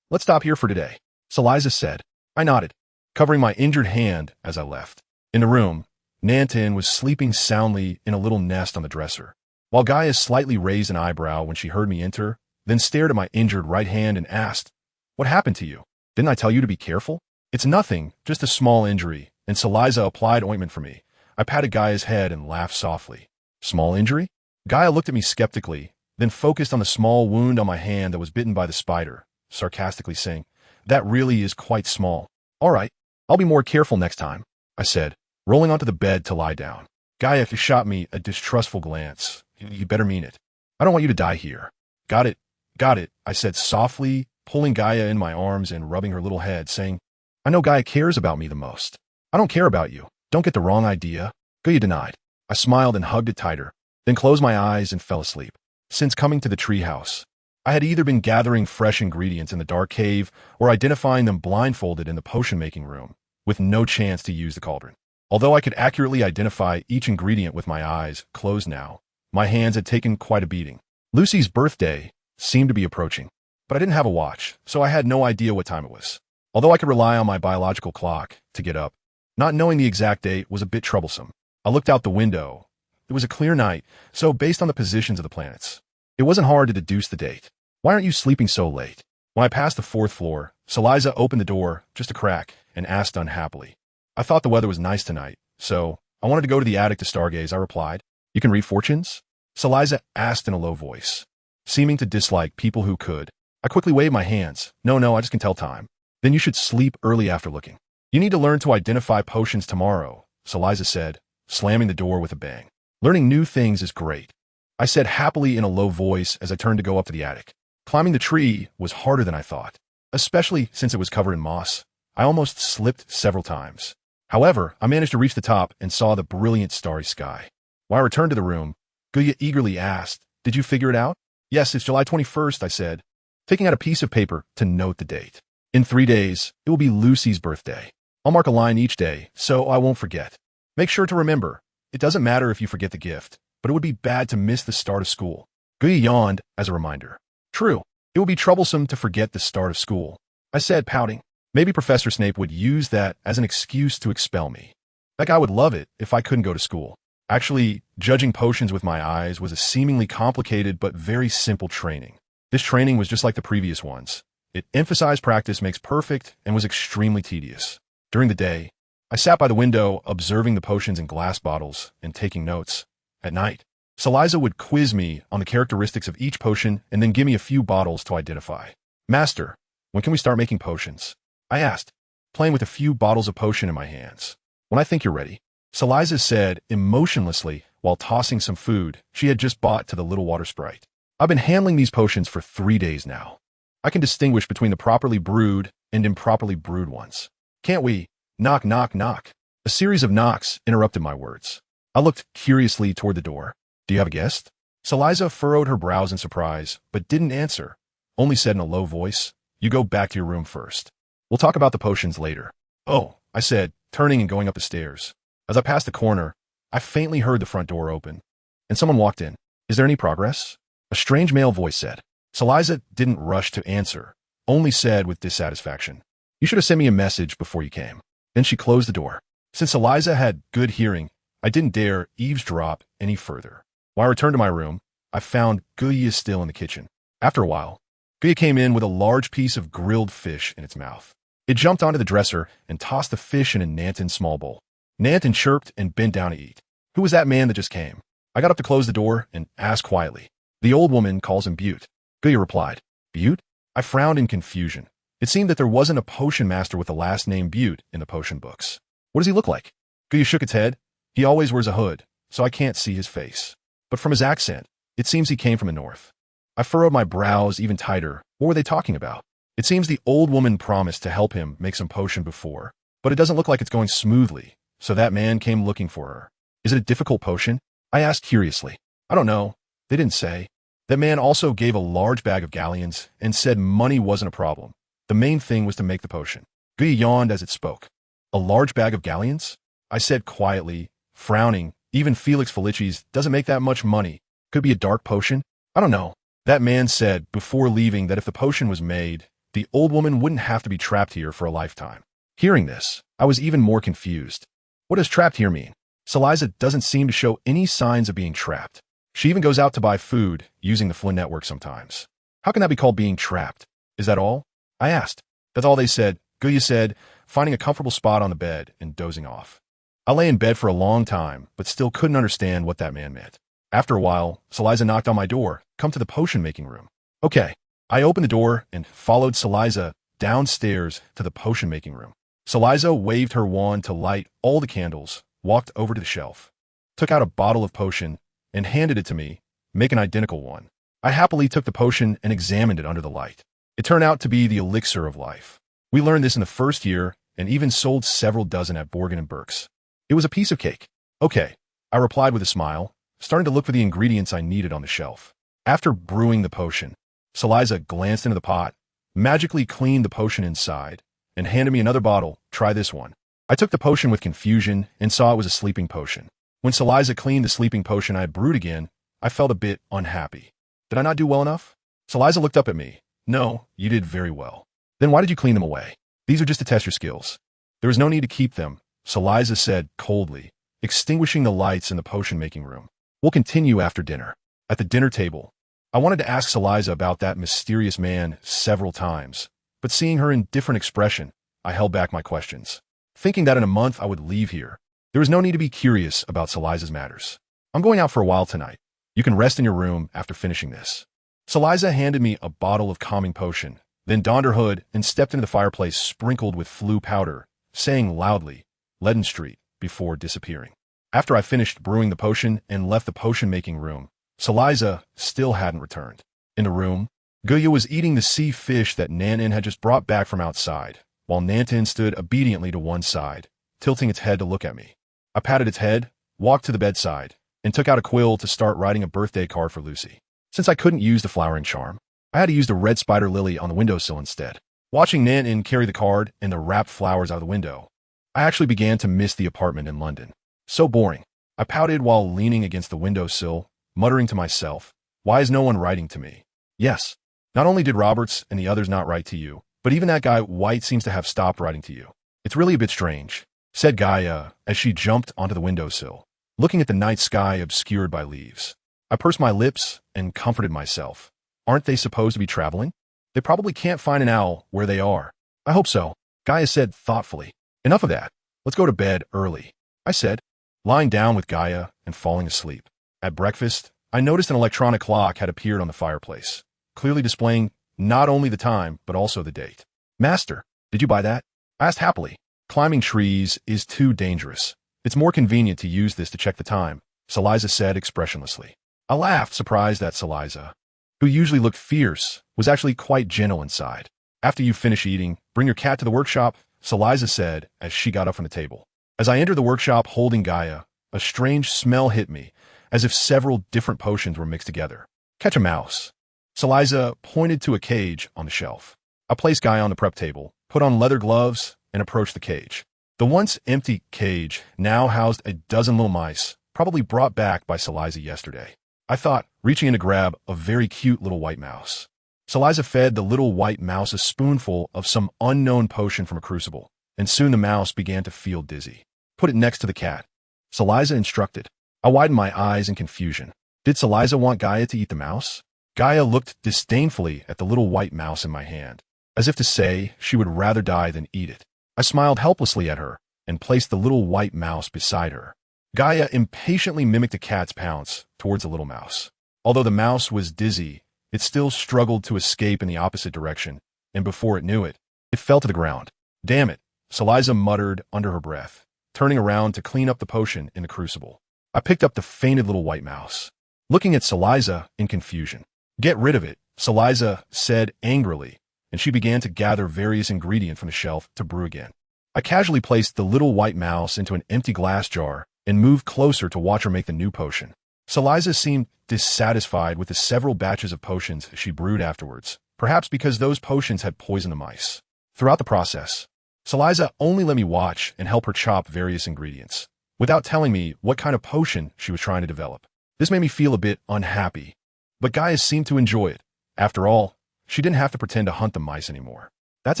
Let's stop here for today, Saliza said. I nodded, covering my injured hand as I left. In the room, Nantin was sleeping soundly in a little nest on the dresser, while Gaia slightly raised an eyebrow when she heard me enter, then stared at my injured right hand and asked, what happened to you? Didn't I tell you to be careful? It's nothing, just a small injury, and Saliza applied ointment for me. I patted Gaia's head and laughed softly. Small injury? Gaia looked at me skeptically, then focused on the small wound on my hand that was bitten by the spider, sarcastically saying, that really is quite small. All right, I'll be more careful next time, I said, rolling onto the bed to lie down. Gaia shot me a distrustful glance. You better mean it. I don't want you to die here. Got it, I said softly, pulling Gaia in my arms and rubbing her little head, saying, I know Gaia cares about me the most. I don't care about you. Don't get the wrong idea. Gaia denied. I smiled and hugged it tighter, then closed my eyes and fell asleep. Since coming to the treehouse, I had either been gathering fresh ingredients in the dark cave or identifying them blindfolded in the potion-making room, with no chance to use the cauldron. Although I could accurately identify each ingredient with my eyes closed now, my hands had taken quite a beating. Lucy's birthday seemed to be approaching, but I didn't have a watch, so I had no idea what time it was. Although I could rely on my biological clock to get up, not knowing the exact date was a bit troublesome. I looked out the window. It was a clear night, so based on the positions of the planets, it wasn't hard to deduce the date. Why aren't you sleeping so late? When I passed the 4th floor, Saliza opened the door, just a crack, and asked unhappily. I thought the weather was nice tonight, so I wanted to go to the attic to stargaze, I replied. You can read fortunes? Saliza asked in a low voice, seeming to dislike people who could. I quickly waved my hands. No, I just can tell time. Then you should sleep early after looking. You need to learn to identify potions tomorrow, Saliza said, slamming the door with a bang. Learning new things is great, I said happily in a low voice as I turned to go up to the attic. Climbing the tree was harder than I thought, especially since it was covered in moss. I almost slipped several times. However, I managed to reach the top and saw the brilliant starry sky. When I returned to the room, Guya eagerly asked, Did you figure it out? Yes, it's July 21st, I said, taking out a piece of paper to note the date. In 3 days, it will be Lucy's birthday. I'll mark a line each day, so I won't forget. Make sure to remember, it doesn't matter if you forget the gift, but it would be bad to miss the start of school. Guya yawned as a reminder. True, it would be troublesome to forget the start of school, I said, pouting. Maybe Professor Snape would use that as an excuse to expel me. That guy would love it if I couldn't go to school. Actually, judging potions with my eyes was a seemingly complicated but very simple training. This training was just like the previous ones. It emphasized practice makes perfect and was extremely tedious. During the day, I sat by the window observing the potions in glass bottles and taking notes. At night, Saliza would quiz me on the characteristics of each potion and then give me a few bottles to identify. Master, when can we start making potions? I asked, playing with a few bottles of potion in my hands. When I think you're ready, Saliza said emotionlessly while tossing some food she had just bought to the little water sprite. I've been handling these potions for 3 days now. I can distinguish between the properly brewed and improperly brewed ones. Can't we? Knock, knock, knock. A series of knocks interrupted my words. I looked curiously toward the door. Do you have a guest? Saliza furrowed her brows in surprise, but didn't answer, only said in a low voice, You go back to your room first. We'll talk about the potions later. Oh, I said, turning and going up the stairs. As I passed the corner, I faintly heard the front door open, and someone walked in. Is there any progress? A strange male voice said. Saliza didn't rush to answer, only said with dissatisfaction, "You should have sent me a message before you came." Then she closed the door. Since Saliza had good hearing, I didn't dare eavesdrop any further. When I returned to my room, I found Guya still in the kitchen. After a while, Guya came in with a large piece of grilled fish in its mouth. It jumped onto the dresser and tossed the fish in a Nanton small bowl. Nanton chirped and bent down to eat. Who was that man that just came? I got up to close the door and asked quietly. The old woman calls him Butte. Guya replied. Butte? I frowned in confusion. It seemed that there wasn't a potion master with the last name Butte in the potion books. What does he look like? Guya shook its head. He always wears a hood, so I can't see his face. But from his accent, it seems he came from the north. I furrowed my brows even tighter. What were they talking about? It seems the old woman promised to help him make some potion before, but it doesn't look like it's going smoothly, so that man came looking for her. Is it a difficult potion? I asked curiously. I don't know. They didn't say. That man also gave a large bag of galleons and said money wasn't a problem. The main thing was to make the potion. Guya yawned as it spoke. A large bag of galleons? I said quietly, frowning. Even Felix Felici's doesn't make that much money. Could be a dark potion? I don't know. That man said before leaving that if the potion was made, the old woman wouldn't have to be trapped here for a lifetime. Hearing this, I was even more confused. What does trapped here mean? Saliza doesn't seem to show any signs of being trapped. She even goes out to buy food using the Flynn network sometimes. How can that be called being trapped? Is that all? I asked. That's all they said. Guya said, finding a comfortable spot on the bed and dozing off. I lay in bed for a long time, but still couldn't understand what that man meant. After a while, Saliza knocked on my door. Come to the potion-making room. Okay. I opened the door and followed Saliza downstairs to the potion-making room. Saliza waved her wand to light all the candles, walked over to the shelf, took out a bottle of potion, and handed it to me, make an identical one. I happily took the potion and examined it under the light. It turned out to be the elixir of life. We learned this in the first year and even sold several dozen at Borgen and Burke's. It was a piece of cake. Okay, I replied with a smile, starting to look for the ingredients I needed on the shelf. After brewing the potion, Saliza glanced into the pot, magically cleaned the potion inside, and handed me another bottle. Try this one. I took the potion with confusion and saw it was a sleeping potion. When Saliza cleaned the sleeping potion I had brewed again, I felt a bit unhappy. Did I not do well enough? Saliza looked up at me. No, you did very well. Then why did you clean them away? These are just to test your skills. There is no need to keep them, Saliza said coldly, extinguishing the lights in the potion-making room. We'll continue after dinner. At the dinner table, I wanted to ask Saliza about that mysterious man several times, but seeing her indifferent expression, I held back my questions. Thinking that in a month I would leave here, there was no need to be curious about Saliza's matters. I'm going out for a while tonight. You can rest in your room after finishing this. Saliza handed me a bottle of calming potion, then donned her hood and stepped into the fireplace sprinkled with flue powder, saying loudly, Leaden Street, before disappearing. After I finished brewing the potion and left the potion-making room, Saliza still hadn't returned. In the room, Guya was eating the sea fish that Nanton had just brought back from outside, while Nanton stood obediently to one side, tilting its head to look at me. I patted its head, walked to the bedside, and took out a quill to start writing a birthday card for Lucy. Since I couldn't use the flowering charm, I had to use the red spider lily on the windowsill instead. Watching Nanton carry the card and the wrapped flowers out of the window, I actually began to miss the apartment in London. So boring. I pouted while leaning against the windowsill, muttering to myself, why is no one writing to me? Yes, not only did Roberts and the others not write to you, but even that guy White seems to have stopped writing to you. It's really a bit strange, said Gaia as she jumped onto the windowsill, looking at the night sky obscured by leaves. I pursed my lips and comforted myself. Aren't they supposed to be traveling? They probably can't find an owl where they are. I hope so, Gaia said thoughtfully. Enough of that. Let's go to bed early, I said, lying down with Gaia and falling asleep. At breakfast, I noticed an electronic clock had appeared on the fireplace, clearly displaying not only the time, but also the date. Master, did you buy that? I asked happily. Climbing trees is too dangerous. It's more convenient to use this to check the time, Saliza said expressionlessly. I laughed, surprised that Saliza, who usually looked fierce, was actually quite gentle inside. After you finish eating, bring your cat to the workshop, Saliza said as she got up from the table. As I entered the workshop holding Gaia, a strange smell hit me, as if several different potions were mixed together. Catch a mouse. Saliza pointed to a cage on the shelf. I placed Gaia on the prep table, put on leather gloves, and approached the cage. The once empty cage now housed a dozen little mice, probably brought back by Saliza yesterday. I thought, reaching in to grab a very cute little white mouse. Saliza fed the little white mouse a spoonful of some unknown potion from a crucible, and soon the mouse began to feel dizzy. Put it next to the cat, Saliza instructed. I widened my eyes in confusion. Did Saliza want Gaia to eat the mouse? Gaia looked disdainfully at the little white mouse in my hand, as if to say she would rather die than eat it. I smiled helplessly at her and placed the little white mouse beside her. Gaia impatiently mimicked a cat's pounce towards the little mouse. Although the mouse was dizzy, it still struggled to escape in the opposite direction, and before it knew it, it fell to the ground. Damn it, Saliza muttered under her breath, turning around to clean up the potion in the crucible. I picked up the fainted little white mouse, looking at Saliza in confusion. Get rid of it, Saliza said angrily, and she began to gather various ingredients from the shelf to brew again. I casually placed the little white mouse into an empty glass jar and moved closer to watch her make the new potion. Saliza seemed dissatisfied with the several batches of potions she brewed afterwards, perhaps because those potions had poisoned the mice. Throughout the process, Saliza only let me watch and help her chop various ingredients, without telling me what kind of potion she was trying to develop. This made me feel a bit unhappy, but Gaia seemed to enjoy it. After all, she didn't have to pretend to hunt the mice anymore. That's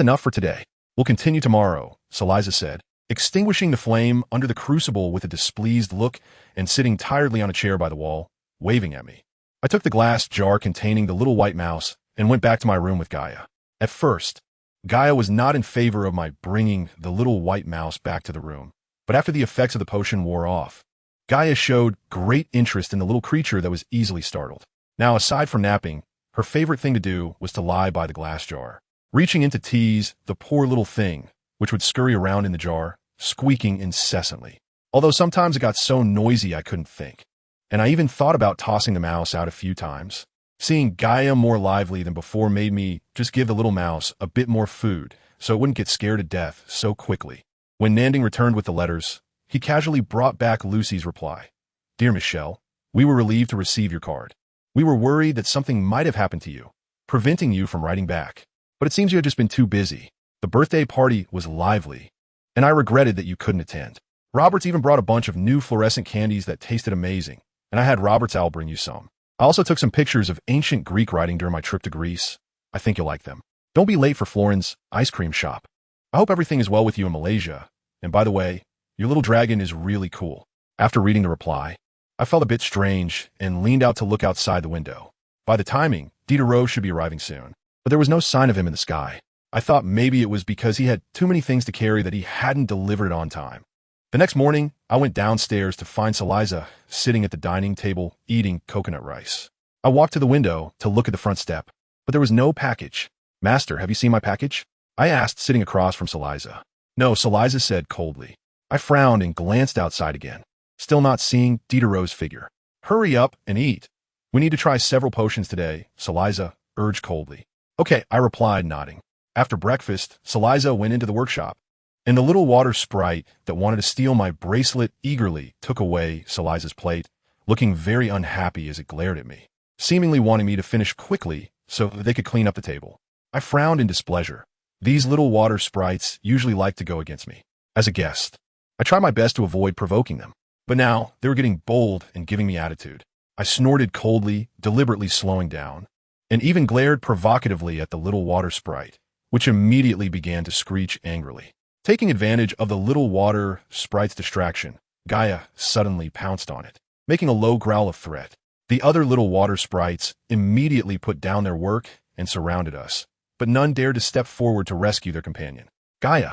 enough for today. We'll continue tomorrow, Saliza said, extinguishing the flame under the crucible with a displeased look and sitting tiredly on a chair by the wall, waving at me. I took the glass jar containing the little white mouse and went back to my room with Gaia. At first, Gaia was not in favor of my bringing the little white mouse back to the room, but after the effects of the potion wore off, Gaia showed great interest in the little creature that was easily startled. Now, aside from napping, her favorite thing to do was to lie by the glass jar, reaching in to tease the poor little thing, which would scurry around in the jar, squeaking incessantly. Although sometimes it got so noisy I couldn't think, and I even thought about tossing the mouse out a few times. Seeing Gaia more lively than before made me just give the little mouse a bit more food so it wouldn't get scared to death so quickly. When Nanding returned with the letters, he casually brought back Lucy's reply. Dear Michelle, we were relieved to receive your card. We were worried that something might have happened to you, preventing you from writing back. But it seems you had just been too busy. The birthday party was lively, and I regretted that you couldn't attend. Roberts even brought a bunch of new fluorescent candies that tasted amazing, and I had Robert's owl bring you some. I also took some pictures of ancient Greek writing during my trip to Greece. I think you'll like them. Don't be late for Florin's ice cream shop. I hope everything is well with you in Malaysia. And by the way, your little dragon is really cool. After reading the reply, I felt a bit strange and leaned out to look outside the window. By the timing, Diderot should be arriving soon, but there was no sign of him in the sky. I thought maybe it was because he had too many things to carry that he hadn't delivered it on time. The next morning, I went downstairs to find Saliza sitting at the dining table eating coconut rice. I walked to the window to look at the front step, but there was no package. Master, have you seen my package? I asked, sitting across from Saliza. No, Saliza said coldly. I frowned and glanced outside again, still not seeing Diderot's figure. Hurry up and eat. We need to try several potions today, Saliza urged coldly. Okay, I replied, nodding. After breakfast, Saliza went into the workshop, and the little water sprite that wanted to steal my bracelet eagerly took away Saliza's plate, looking very unhappy as it glared at me, seemingly wanting me to finish quickly so that they could clean up the table. I frowned in displeasure. These little water sprites usually like to go against me. As a guest, I tried my best to avoid provoking them, but now they were getting bold and giving me attitude. I snorted coldly, deliberately slowing down, and even glared provocatively at the little water sprite, which immediately began to screech angrily. Taking advantage of the little water sprite's distraction, Gaia suddenly pounced on it, making a low growl of threat. The other little water sprites immediately put down their work and surrounded us, but none dared to step forward to rescue their companion. Gaia,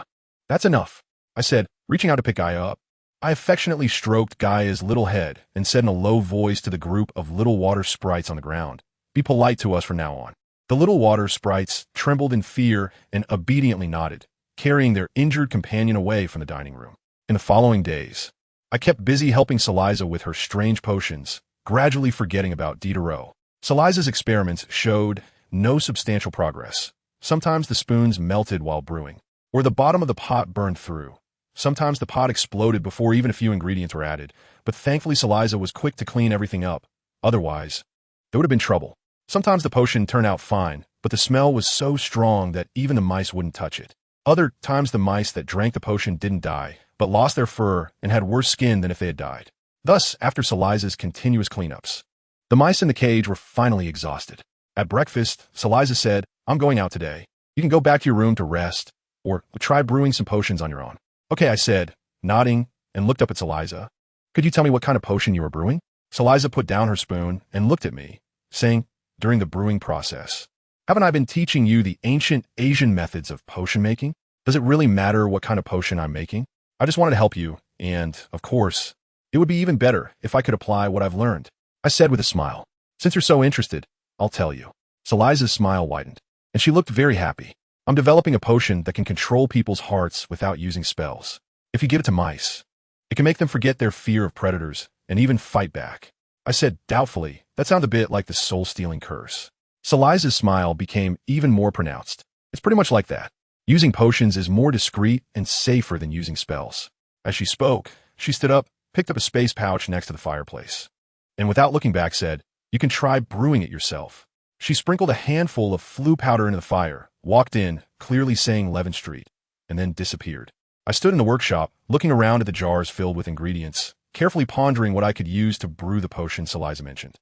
that's enough, I said, reaching out to pick Gaia up. I affectionately stroked Gaia's little head and said in a low voice to the group of little water sprites on the ground, be polite to us from now on. The little water sprites trembled in fear and obediently nodded, carrying their injured companion away from the dining room. In the following days, I kept busy helping Saliza with her strange potions, gradually forgetting about Diderot. Saliza's experiments showed no substantial progress. Sometimes the spoons melted while brewing, or the bottom of the pot burned through. Sometimes the pot exploded before even a few ingredients were added, but thankfully Saliza was quick to clean everything up. Otherwise, there would have been trouble. Sometimes the potion turned out fine, but the smell was so strong that even the mice wouldn't touch it. Other times the mice that drank the potion didn't die, but lost their fur and had worse skin than if they had died. Thus, after Saliza's continuous cleanups, the mice in the cage were finally exhausted. At breakfast, Saliza said, "I'm going out today. You can go back to your room to rest, or try brewing some potions on your own." "Okay," I said, nodding, and looked up at Saliza. "Could you tell me what kind of potion you were brewing?" Saliza put down her spoon and looked at me, saying, "During the brewing process, haven't I been teaching you the ancient Asian methods of potion making? Does it really matter what kind of potion I'm making? I just wanted to help you, and, of course, it would be even better if I could apply what I've learned," I said with a smile. "Since you're so interested, I'll tell you." Saliza's smile widened, and she looked very happy. "I'm developing a potion that can control people's hearts without using spells. If you give it to mice, it can make them forget their fear of predators and even fight back." I said doubtfully, "That sounds a bit like the soul-stealing curse." Saliza's smile became even more pronounced. "It's pretty much like that. Using potions is more discreet and safer than using spells." As she spoke, she stood up, picked up a space pouch next to the fireplace, and without looking back said, "You can try brewing it yourself." She sprinkled a handful of flue powder into the fire, walked in, clearly saying 11th Street, and then disappeared. I stood in the workshop, looking around at the jars filled with ingredients, carefully pondering what I could use to brew the potion Saliza mentioned.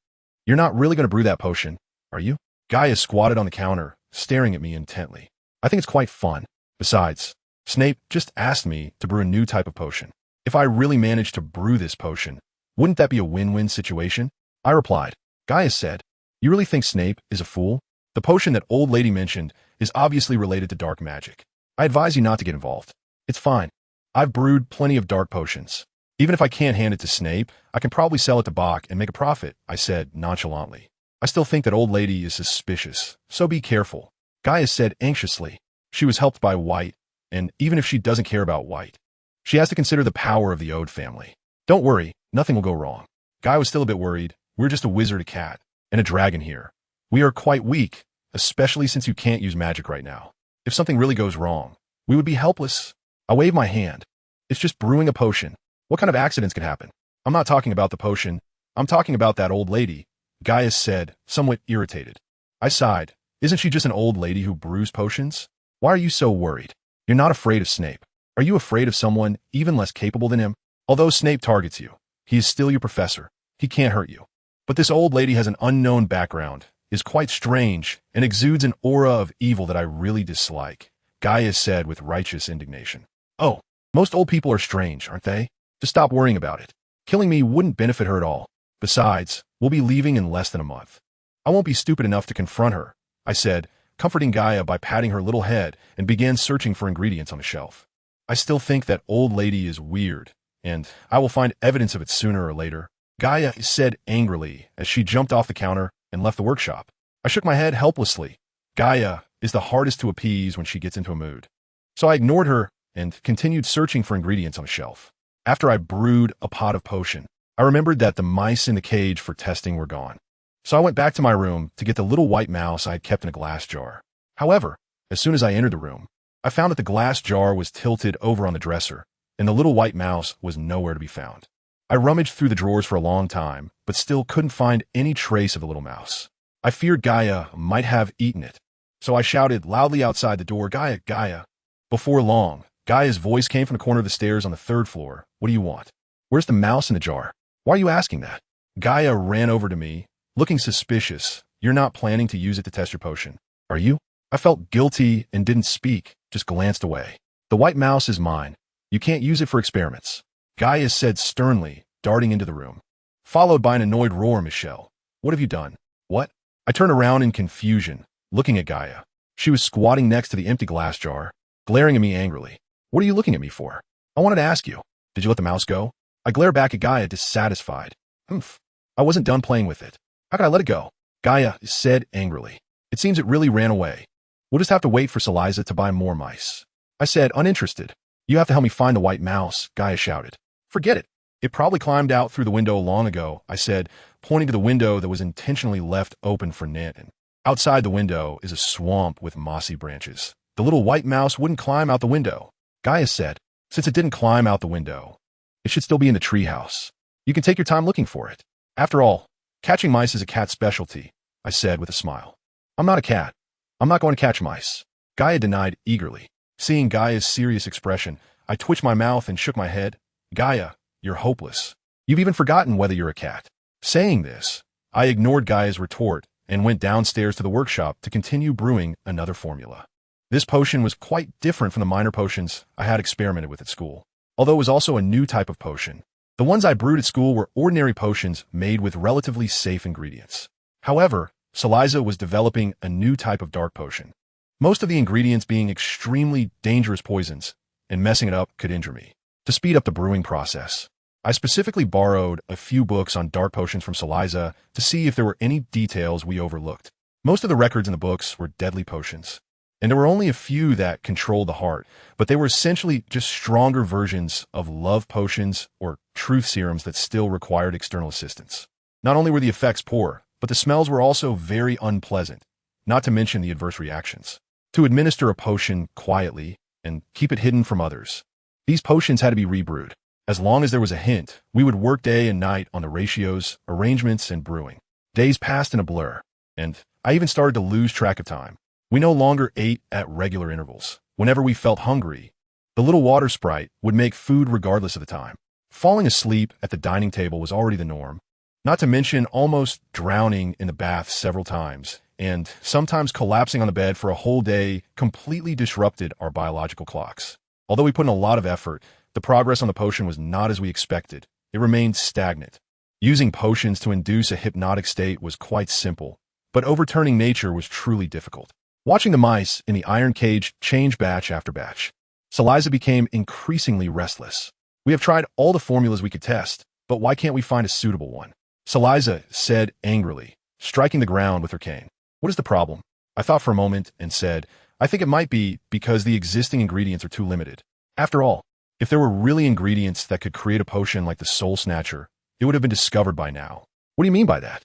"You're not really going to brew that potion, are you?" Gaia squatted on the counter, staring at me intently. "I think it's quite fun. Besides, Snape just asked me to brew a new type of potion. If I really managed to brew this potion, wouldn't that be a win-win situation?" I replied. Gaia said, "You really think Snape is a fool? The potion that old lady mentioned is obviously related to dark magic. I advise you not to get involved. It's fine. I've brewed plenty of dark potions. Even if I can't hand it to Snape, I can probably sell it to Bach and make a profit," I said nonchalantly. "I still think that old lady is suspicious, so be careful." Gaia said anxiously. She was helped by White, and even if she doesn't care about White, she has to consider the power of the Ode family. "Don't worry, nothing will go wrong." Gaia was still a bit worried. "We're just a wizard, a cat, and a dragon here. We are quite weak, especially since you can't use magic right now. If something really goes wrong, we would be helpless." I waved my hand. "It's just brewing a potion. What kind of accidents could happen?" "I'm not talking about the potion. I'm talking about that old lady," Gaia said, somewhat irritated. I sighed. "Isn't she just an old lady who brews potions? Why are you so worried? You're not afraid of Snape. Are you afraid of someone even less capable than him? Although Snape targets you, he is still your professor. He can't hurt you. But this old lady has an unknown background, is quite strange, and exudes an aura of evil that I really dislike," Gaia said with righteous indignation. "Oh, most old people are strange, aren't they? Just stop worrying about it. Killing me wouldn't benefit her at all. Besides, we'll be leaving in less than a month. I won't be stupid enough to confront her," I said, comforting Gaia by patting her little head, and began searching for ingredients on the shelf. "I still think that old lady is weird, and I will find evidence of it sooner or later," Gaia said angrily as she jumped off the counter and left the workshop. I shook my head helplessly. Gaia is the hardest to appease when she gets into a mood. So I ignored her and continued searching for ingredients on a shelf. After I brewed a pot of potion, I remembered that the mice in the cage for testing were gone. So I went back to my room to get the little white mouse I had kept in a glass jar. However, as soon as I entered the room, I found that the glass jar was tilted over on the dresser, and the little white mouse was nowhere to be found. I rummaged through the drawers for a long time, but still couldn't find any trace of the little mouse. I feared Gaia might have eaten it, so I shouted loudly outside the door, "Gaia, Gaia." Before long, Gaia's voice came from the corner of the stairs on the 3rd floor. "What do you want? Where's the mouse in the jar? Why are you asking that?" Gaia ran over to me, looking suspicious. "You're not planning to use it to test your potion, are you?" I felt guilty and didn't speak, just glanced away. "The white mouse is mine. You can't use it for experiments," Gaia said sternly, darting into the room, followed by an annoyed roar. "Michelle, what have you done?" "What?" I turned around in confusion, looking at Gaia. She was squatting next to the empty glass jar, glaring at me angrily. "What are you looking at me for?" "I wanted to ask you, did you let the mouse go?" I glared back at Gaia, dissatisfied. "Humph. I wasn't done playing with it. How could I let it go?" Gaia said angrily. "It seems it really ran away. We'll just have to wait for Saliza to buy more mice." I said, uninterested. "You have to help me find the white mouse," Gaia shouted. "Forget it. It probably climbed out through the window long ago," I said, pointing to the window that was intentionally left open for Nanton. "Outside the window is a swamp with mossy branches. The little white mouse wouldn't climb out the window." Gaia said, "Since it didn't climb out the window, it should still be in the treehouse. You can take your time looking for it. After all, catching mice is a cat's specialty," I said with a smile. "I'm not a cat. I'm not going to catch mice," Gaia denied eagerly. Seeing Gaia's serious expression, I twitched my mouth and shook my head. "Gaia, you're hopeless. You've even forgotten whether you're a cat. Saying this, I ignored Gaia's retort and went downstairs to the workshop to continue brewing another formula. This potion was quite different from the minor potions I had experimented with at school, although it was also a new type of potion. The ones I brewed at school were ordinary potions made with relatively safe ingredients. However, Saliza was developing a new type of dark potion, most of the ingredients being extremely dangerous poisons, and messing it up could injure me. To speed up the brewing process, I specifically borrowed a few books on dark potions from Saliza to see if there were any details we overlooked. Most of the records in the books were deadly potions, and there were only a few that controlled the heart, but they were essentially just stronger versions of love potions or truth serums that still required external assistance. Not only were the effects poor, but the smells were also very unpleasant, not to mention the adverse reactions. To administer a potion quietly and keep it hidden from others, these potions had to be rebrewed. As long as there was a hint, we would work day and night on the ratios, arrangements, and brewing. Days passed in a blur, and I even started to lose track of time. We no longer ate at regular intervals. Whenever we felt hungry, the little water sprite would make food regardless of the time. Falling asleep at the dining table was already the norm, not to mention almost drowning in the bath several times, and sometimes collapsing on the bed for a whole day completely disrupted our biological clocks. Although we put in a lot of effort, the progress on the potion was not as we expected. It remained stagnant. Using potions to induce a hypnotic state was quite simple, but overturning nature was truly difficult. Watching the mice in the iron cage change batch after batch, Saliza became increasingly restless. We have tried all the formulas we could test, but why can't we find a suitable one? Saliza said angrily, striking the ground with her cane. What is the problem? I thought for a moment and said, I think it might be because the existing ingredients are too limited. After all, if there were really ingredients that could create a potion like the Soul Snatcher, it would have been discovered by now. What do you mean by that?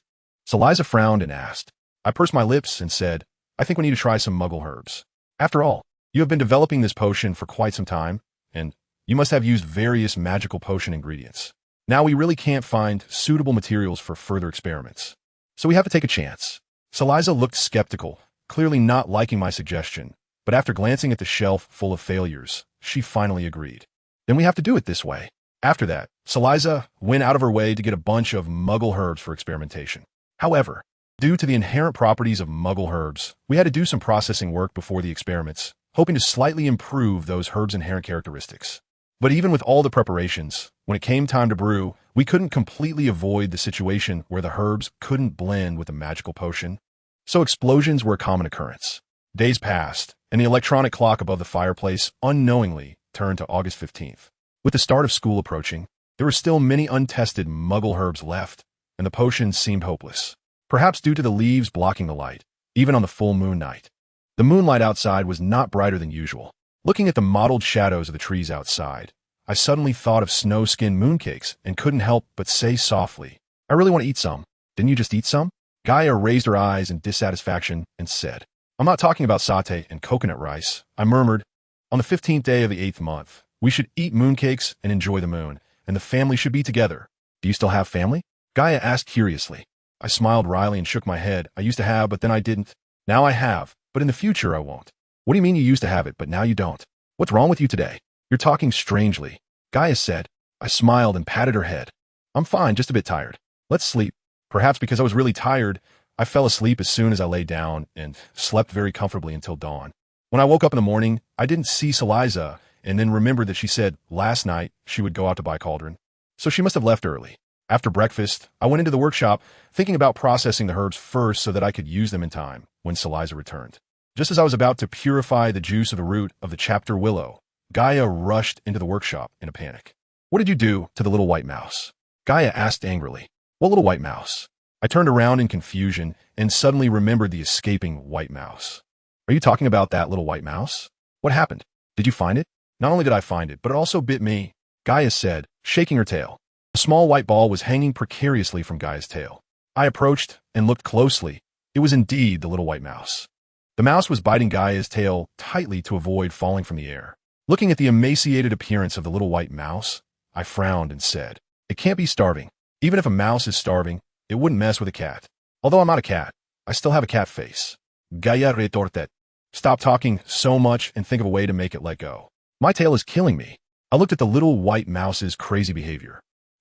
Saliza frowned and asked. I pursed my lips and said, I think we need to try some muggle herbs. After all, you have been developing this potion for quite some time, and you must have used various magical potion ingredients. Now we really can't find suitable materials for further experiments. So we have to take a chance. Saliza looked skeptical, clearly not liking my suggestion, but after glancing at the shelf full of failures, she finally agreed. Then we have to do it this way. After that, Saliza went out of her way to get a bunch of muggle herbs for experimentation. However, due to the inherent properties of muggle herbs, we had to do some processing work before the experiments, hoping to slightly improve those herbs' inherent characteristics. But even with all the preparations, when it came time to brew, we couldn't completely avoid the situation where the herbs couldn't blend with a magical potion. So explosions were a common occurrence. Days passed, and the electronic clock above the fireplace unknowingly turned to August 15th. With the start of school approaching, there were still many untested muggle herbs left, and the potions seemed hopeless, perhaps due to the leaves blocking the light, even on the full moon night. The moonlight outside was not brighter than usual. Looking at the mottled shadows of the trees outside, I suddenly thought of snow-skinned mooncakes and couldn't help but say softly, I really want to eat some. Didn't you just eat some? Gaia raised her eyes in dissatisfaction and said, I'm not talking about satay and coconut rice. I murmured, on the 15th day of the 8th month, we should eat mooncakes and enjoy the moon, and the family should be together. Do you still have family? Gaia asked curiously. I smiled wryly and shook my head. I used to have, but then I didn't. Now I have, but in the future I won't. What do you mean you used to have it, but now you don't? What's wrong with you today? You're talking strangely. Gaia said. I smiled and patted her head. I'm fine, just a bit tired. Let's sleep. Perhaps because I was really tired, I fell asleep as soon as I lay down and slept very comfortably until dawn. When I woke up in the morning, I didn't see Saliza and then remembered that she said last night she would go out to buy cauldron. So she must have left early. After breakfast, I went into the workshop, thinking about processing the herbs first so that I could use them in time when Saliza returned. Just as I was about to purify the juice of the root of the chapter willow, Gaia rushed into the workshop in a panic. What did you do to the little white mouse? Gaia asked angrily. What little white mouse? I turned around in confusion and suddenly remembered the escaping white mouse. Are you talking about that little white mouse? What happened? Did you find it? Not only did I find it, but it also bit me, Gaia said, shaking her tail. A small white ball was hanging precariously from Gaia's tail. I approached and looked closely. It was indeed the little white mouse. The mouse was biting Gaia's tail tightly to avoid falling from the air. Looking at the emaciated appearance of the little white mouse, I frowned and said, it can't be starving. Even if a mouse is starving, it wouldn't mess with a cat. Although I'm not a cat, I still have a cat face. Gaia retorted. Stop talking so much and think of a way to make it let go. My tail is killing me. I looked at the little white mouse's crazy behavior.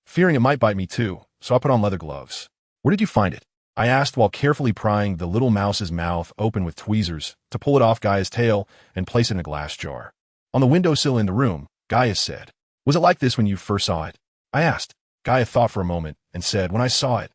fearing it might bite me too, so I put on leather gloves. Where did you find it? I asked while carefully prying the little mouse's mouth open with tweezers to pull it off Gaia's tail and place it in a glass jar. On the windowsill in the room, Gaia said. Was it like this when you first saw it? I asked. Gaia thought for a moment and said, when I saw it,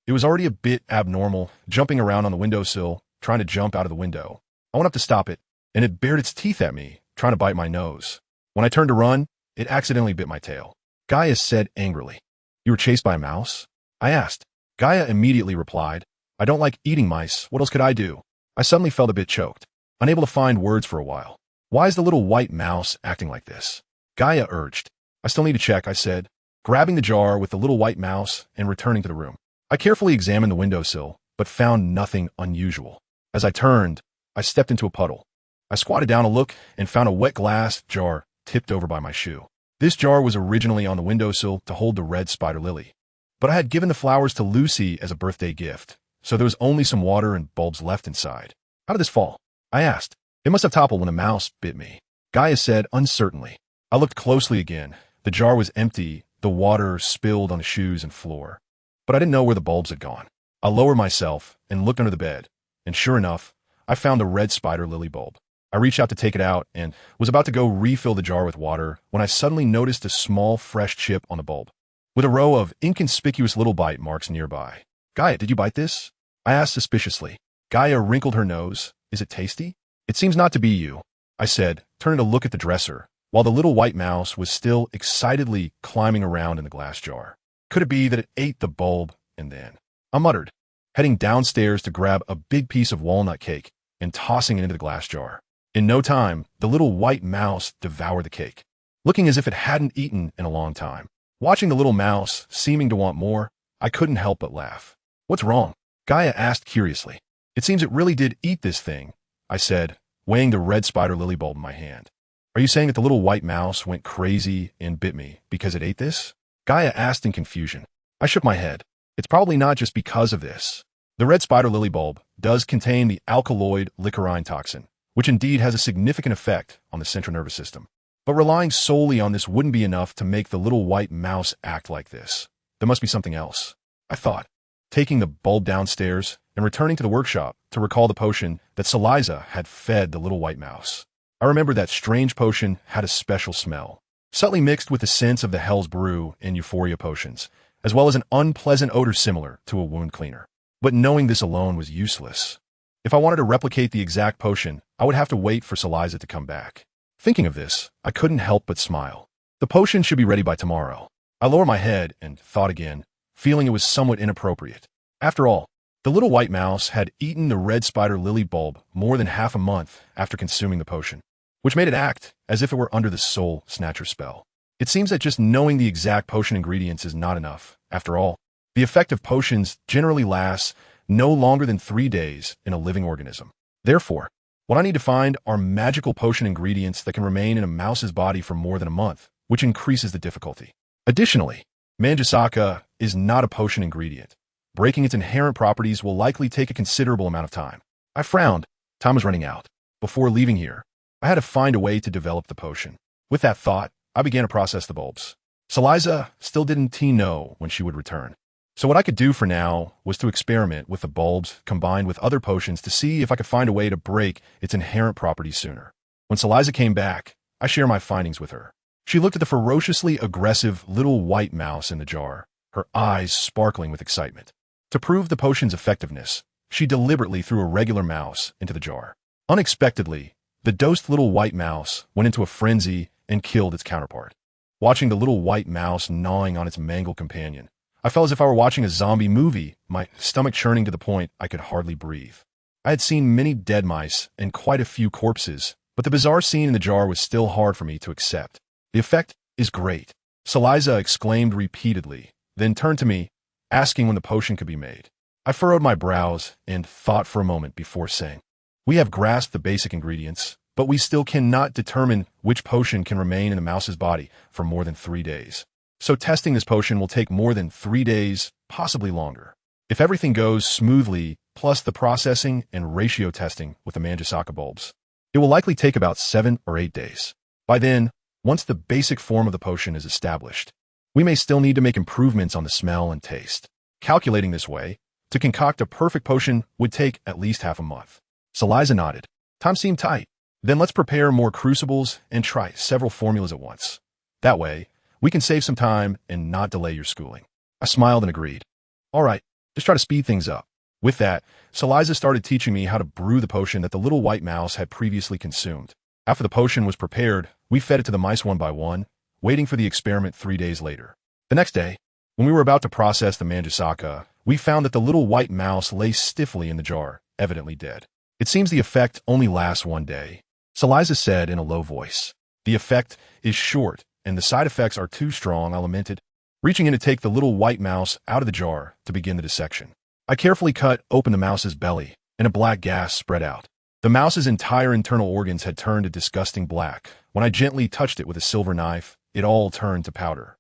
it was already a bit abnormal, jumping around on the windowsill, trying to jump out of the window. I went up to stop it, and it bared its teeth at me, trying to bite my nose. When I turned to run, it accidentally bit my tail. Gaia said angrily. You were chased by a mouse? I asked. Gaia immediately replied, I don't like eating mice. What else could I do? I suddenly felt a bit choked, unable to find words for a while. Why is the little white mouse acting like this? Gaia urged. I still need to check, I said, grabbing the jar with the little white mouse and returning to the room. I carefully examined the windowsill, but found nothing unusual. As I turned, I stepped into a puddle. I squatted down to look and found a wet glass jar tipped over by my shoe. This jar was originally on the windowsill to hold the red spider lily, but I had given the flowers to Lucy as a birthday gift, so there was only some water and bulbs left inside. How did this fall? I asked. It must have toppled when a mouse bit me. Gaia said uncertainly. I looked closely again. The jar was empty, the water spilled on the shoes and floor. But I didn't know where the bulbs had gone. I lowered myself and looked under the bed, and sure enough, I found the red spider lily bulb. I reached out to take it out and was about to go refill the jar with water when I suddenly noticed a small fresh chip on the bulb, with a row of inconspicuous little bite marks nearby. Gaia, did you bite this? I asked suspiciously. Gaia wrinkled her nose. Is it tasty? It seems not to be you, I said, turning to look at the dresser, while the little white mouse was still excitedly climbing around in the glass jar. Could it be that it ate the bulb and then? I muttered, heading downstairs to grab a big piece of walnut cake and tossing it into the glass jar. In no time, the little white mouse devoured the cake, looking as if it hadn't eaten in a long time. Watching the little mouse, seeming to want more, I couldn't help but laugh. What's wrong? Gaia asked curiously. It seems it really did eat this thing, I said, weighing the red spider lily bulb in my hand. Are you saying that the little white mouse went crazy and bit me because it ate this? Gaia asked in confusion. I shook my head. It's probably not just because of this. The red spider lily bulb does contain the alkaloid licorine toxin, which indeed has a significant effect on the central nervous system. But relying solely on this wouldn't be enough to make the little white mouse act like this. There must be something else, I thought, taking the bulb downstairs and returning to the workshop to recall the potion that Saliza had fed the little white mouse. I remember that strange potion had a special smell, subtly mixed with the scents of the Hell's Brew and Euphoria potions, as well as an unpleasant odor similar to a wound cleaner. But knowing this alone was useless. If I wanted to replicate the exact potion, I would have to wait for Saliza to come back. Thinking of this, I couldn't help but smile. The potion should be ready by tomorrow. I lowered my head and thought again, feeling it was somewhat inappropriate. After all, the little white mouse had eaten the red spider lily bulb more than half a month after consuming the potion, which made it act as if it were under the soul snatcher spell. It seems that just knowing the exact potion ingredients is not enough. After all, the effect of potions generally lasts no longer than 3 days in a living organism. Therefore, what I need to find are magical potion ingredients that can remain in a mouse's body for more than a month, which increases the difficulty. Additionally, Manjasaka is not a potion ingredient. Breaking its inherent properties will likely take a considerable amount of time. I frowned. Time was running out. Before leaving here, I had to find a way to develop the potion. With that thought, I began to process the bulbs. Saliza still didn't know when she would return. So what I could do for now was to experiment with the bulbs combined with other potions to see if I could find a way to break its inherent properties sooner. When Saliza came back, I shared my findings with her. She looked at the ferociously aggressive little white mouse in the jar, her eyes sparkling with excitement. To prove the potion's effectiveness, she deliberately threw a regular mouse into the jar. Unexpectedly, the dosed little white mouse went into a frenzy and killed its counterpart. Watching the little white mouse gnawing on its mangled companion, I felt as if I were watching a zombie movie, my stomach churning to the point I could hardly breathe. I had seen many dead mice and quite a few corpses, but the bizarre scene in the jar was still hard for me to accept. The effect is great, Saliza exclaimed repeatedly, then turned to me, asking when the potion could be made. I furrowed my brows and thought for a moment before saying, we have grasped the basic ingredients, but we still cannot determine which potion can remain in the mouse's body for more than 3 days. So testing this potion will take more than 3 days, possibly longer. If everything goes smoothly, plus the processing and ratio testing with the Manjasaka bulbs, it will likely take about 7 or 8 days. By then, once the basic form of the potion is established, We may still need to make improvements on the smell and taste. Calculating this way, to concoct a perfect potion would take at least half a month. Saliza nodded. Time seemed tight. Then let's prepare more crucibles and try several formulas at once. That way, we can save some time and not delay your schooling. I smiled and agreed. All right, just try to speed things up. With that, Saliza started teaching me how to brew the potion that the little white mouse had previously consumed. After the potion was prepared, we fed it to the mice one by one, waiting for the experiment 3 days later. The next day, when we were about to process the manjusaka, we found that the little white mouse lay stiffly in the jar, evidently dead. It seems the effect only lasts 1 day, Saliza said in a low voice. The effect is short, and the side effects are too strong, I lamented, reaching in to take the little white mouse out of the jar to begin the dissection. I carefully cut open the mouse's belly, and a black gas spread out. The mouse's entire internal organs had turned a disgusting black. When I gently touched it with a silver knife, it all turned to powder.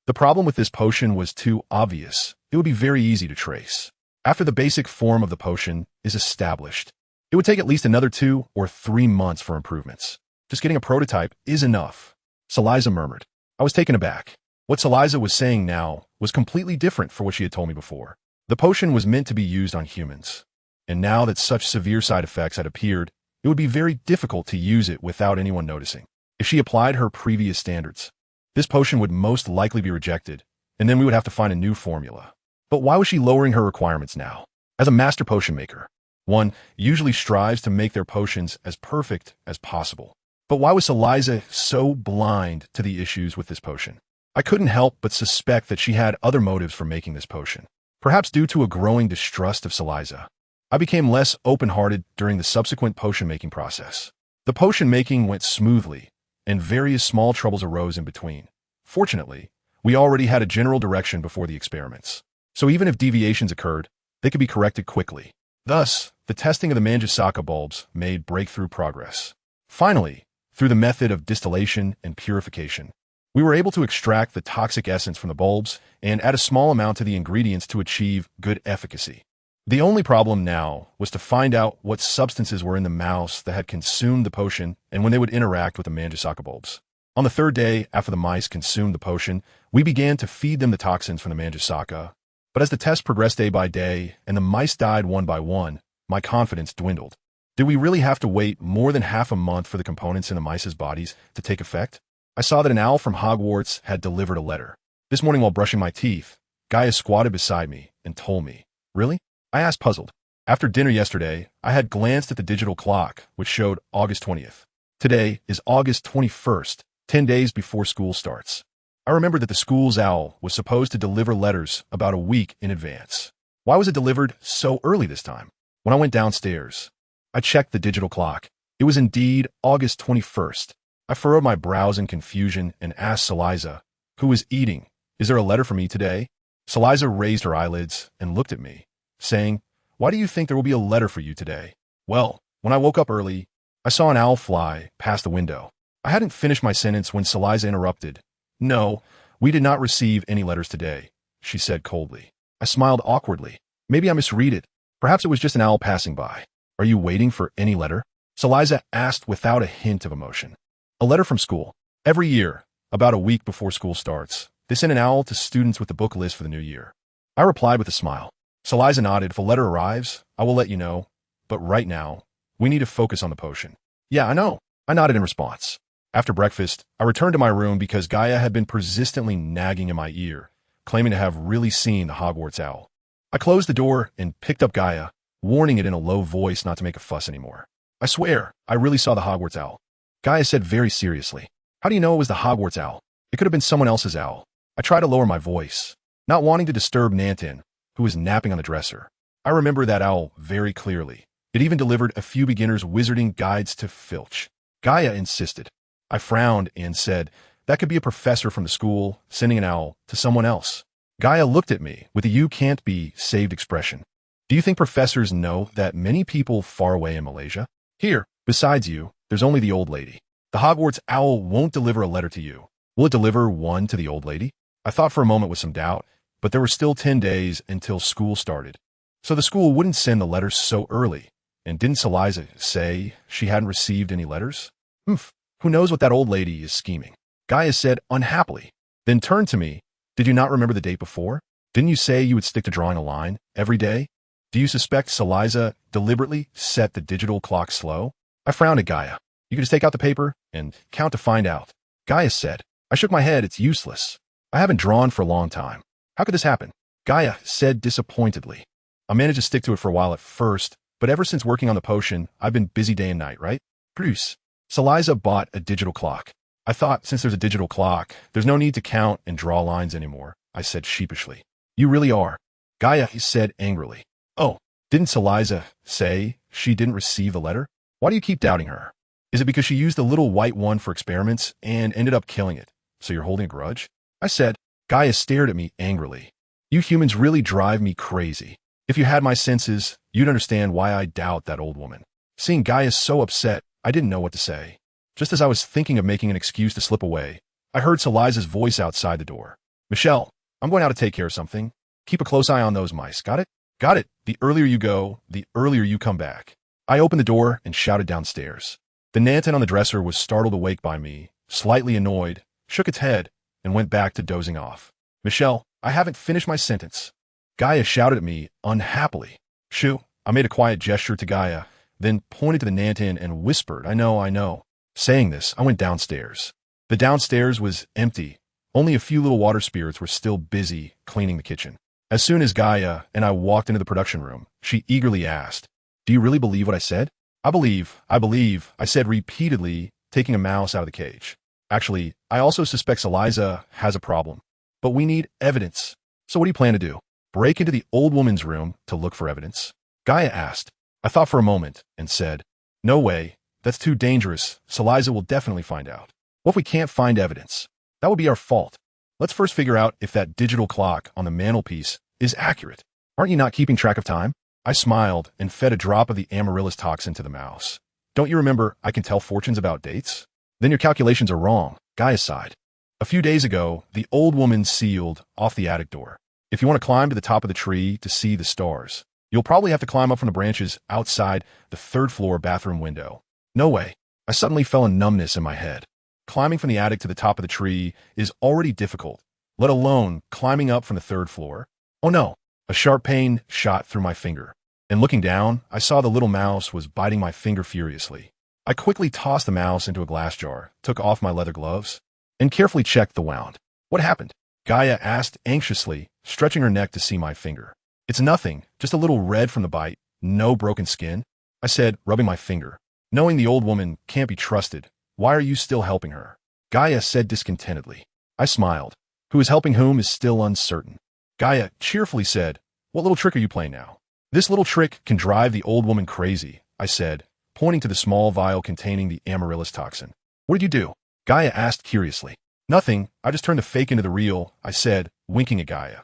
The problem with this potion was too obvious. It would be very easy to trace. After the basic form of the potion is established, it would take at least another 2 or 3 months for improvements. Just getting a prototype is enough, Saliza murmured. I was taken aback. What Saliza was saying now was completely different from what she had told me before. The potion was meant to be used on humans, and now that such severe side effects had appeared, it would be very difficult to use it without anyone noticing. If she applied her previous standards, this potion would most likely be rejected, and then we would have to find a new formula. But why was she lowering her requirements now? As a master potion maker, one usually strives to make their potions as perfect as possible. But why was Saliza so blind to the issues with this potion? I couldn't help but suspect that she had other motives for making this potion. Perhaps due to a growing distrust of Saliza, I became less open-hearted during the subsequent potion-making process. The potion-making went smoothly, and various small troubles arose in between. Fortunately, we already had a general direction before the experiments, so even if deviations occurred, they could be corrected quickly. Thus, the testing of the manjusaka bulbs made breakthrough progress. Finally, through the method of distillation and purification, we were able to extract the toxic essence from the bulbs and add a small amount to the ingredients to achieve good efficacy. The only problem now was to find out what substances were in the mouse that had consumed the potion and when they would interact with the manjusaka bulbs. On the 3rd day after the mice consumed the potion, we began to feed them the toxins from the manjusaka. But as the test progressed day by day and the mice died one by one, my confidence dwindled. Did we really have to wait more than half a month for the components in the mice's bodies to take effect? I saw that an owl from Hogwarts had delivered a letter. This morning while brushing my teeth, Gaia squatted beside me and told me. Really? I asked, puzzled. After dinner yesterday, I had glanced at the digital clock, which showed August 20th. Today is August 21st, 10 days before school starts. I remembered that the school's owl was supposed to deliver letters about a week in advance. Why was it delivered so early this time? When I went downstairs, I checked the digital clock. It was indeed August 21st. I furrowed my brows in confusion and asked Saliza, who was eating, "Is there a letter for me today?" Saliza raised her eyelids and looked at me, saying, "Why do you think there will be a letter for you today?" Well, when I woke up early, I saw an owl fly past the window. I hadn't finished my sentence when Saliza interrupted. "No, we did not receive any letters today," she said coldly. I smiled awkwardly. Maybe I misread it. Perhaps it was just an owl passing by. "Are you waiting for any letter?" Saliza asked without a hint of emotion. "A letter from school. Every year, about a week before school starts, they send an owl to students with the book list for the new year." I replied with a smile. Saliza nodded. "If a letter arrives, I will let you know. But right now, we need to focus on the potion." "Yeah, I know." I nodded in response. After breakfast, I returned to my room because Gaia had been persistently nagging in my ear, claiming to have really seen the Hogwarts owl. I closed the door and picked up Gaia, warning it in a low voice not to make a fuss anymore. "I swear, I really saw the Hogwarts owl." Gaia said very seriously. "How do you know it was the Hogwarts owl? It could have been someone else's owl." I tried to lower my voice, not wanting to disturb Nantin, who was napping on the dresser. I remember that owl very clearly. It even delivered a few beginners' wizarding guides to Filch. Gaia insisted. I frowned and said, "That could be a professor from the school sending an owl to someone else." Gaia looked at me with a "you can't be saved" expression. "Do you think professors know that many people far away in Malaysia? Here, besides you, there's only the old lady. The Hogwarts owl won't deliver a letter to you. Will it deliver one to the old lady?" I thought for a moment with some doubt, but there were still 10 days until school started. So the school wouldn't send the letters so early. And didn't Saliza say she hadn't received any letters? Who knows what that old lady is scheming? Gaia said unhappily, then turned to me Did you not remember the date before? Didn't you say you would stick to drawing a line every day? Do you suspect Saliza deliberately set the digital clock slow? I frowned at Gaia. You could just take out the paper and count to find out. Gaia said. I shook my head. It's useless. I haven't drawn for a long time. How could this happen? Gaia said disappointedly. I managed to stick to it for a while at first, but ever since working on the potion, I've been busy day and night, right? Bruce. Saliza bought a digital clock. I thought since there's a digital clock, there's no need to count and draw lines anymore, I said sheepishly. You really are. Gaia said angrily. Oh, didn't Saliza say she didn't receive the letter? Why do you keep doubting her? Is it because she used the little white one for experiments and ended up killing it, so you're holding a grudge? I said. Gaia stared at me angrily. You humans really drive me crazy. If you had my senses, you'd understand why I doubt that old woman. Seeing Gaia so upset, I didn't know what to say. Just as I was thinking of making an excuse to slip away, I heard Saliza's voice outside the door. Michelle, I'm going out to take care of something. Keep a close eye on those mice, got it? Got it. The earlier you go, the earlier you come back. I opened the door and shouted downstairs. The Nanton on the dresser was startled awake by me, slightly annoyed, shook its head, and went back to dozing off. Michelle, I haven't finished my sentence. Gaia shouted at me unhappily. Shoo, I made a quiet gesture to Gaia, then pointed to the Nanton and whispered, I know. Saying this, I went downstairs. The downstairs was empty. Only a few little water spirits were still busy cleaning the kitchen. As soon as Gaia and I walked into the production room, she eagerly asked, Do you really believe what I said? I believe, I said repeatedly, taking a mouse out of the cage. Actually, I also suspect Saliza has a problem. But we need evidence. So what do you plan to do? Break into the old woman's room to look for evidence? Gaia asked. I thought for a moment and said, No way. That's too dangerous. Saliza will definitely find out. What if we can't find evidence? That would be our fault. Let's first figure out if that digital clock on the mantelpiece is accurate. Aren't you not keeping track of time? I smiled and fed a drop of the amaryllis toxin to the mouse. Don't you remember I can tell fortunes about dates? Then your calculations are wrong, Gaia sighed. A few days ago, the old woman sealed off the attic door. If you want to climb to the top of the tree to see the stars, you'll probably have to climb up from the branches outside the third-floor bathroom window. No way. I suddenly felt a numbness in my head. Climbing from the attic to the top of the tree is already difficult, let alone climbing up from the third floor. Oh no, a sharp pain shot through my finger. And looking down, I saw the little mouse was biting my finger furiously. I quickly tossed the mouse into a glass jar, took off my leather gloves, and carefully checked the wound. What happened? Gaia asked anxiously, stretching her neck to see my finger. It's nothing, just a little red from the bite, no broken skin, I said, rubbing my finger. Knowing the old woman can't be trusted, why are you still helping her? Gaia said discontentedly. I smiled. Who is helping whom is still uncertain. Gaia cheerfully said, What little trick are you playing now? This little trick can drive the old woman crazy, I said, pointing to the small vial containing the amaryllis toxin. What did you do? Gaia asked curiously. Nothing, I just turned the fake into the real, I said, winking at Gaia.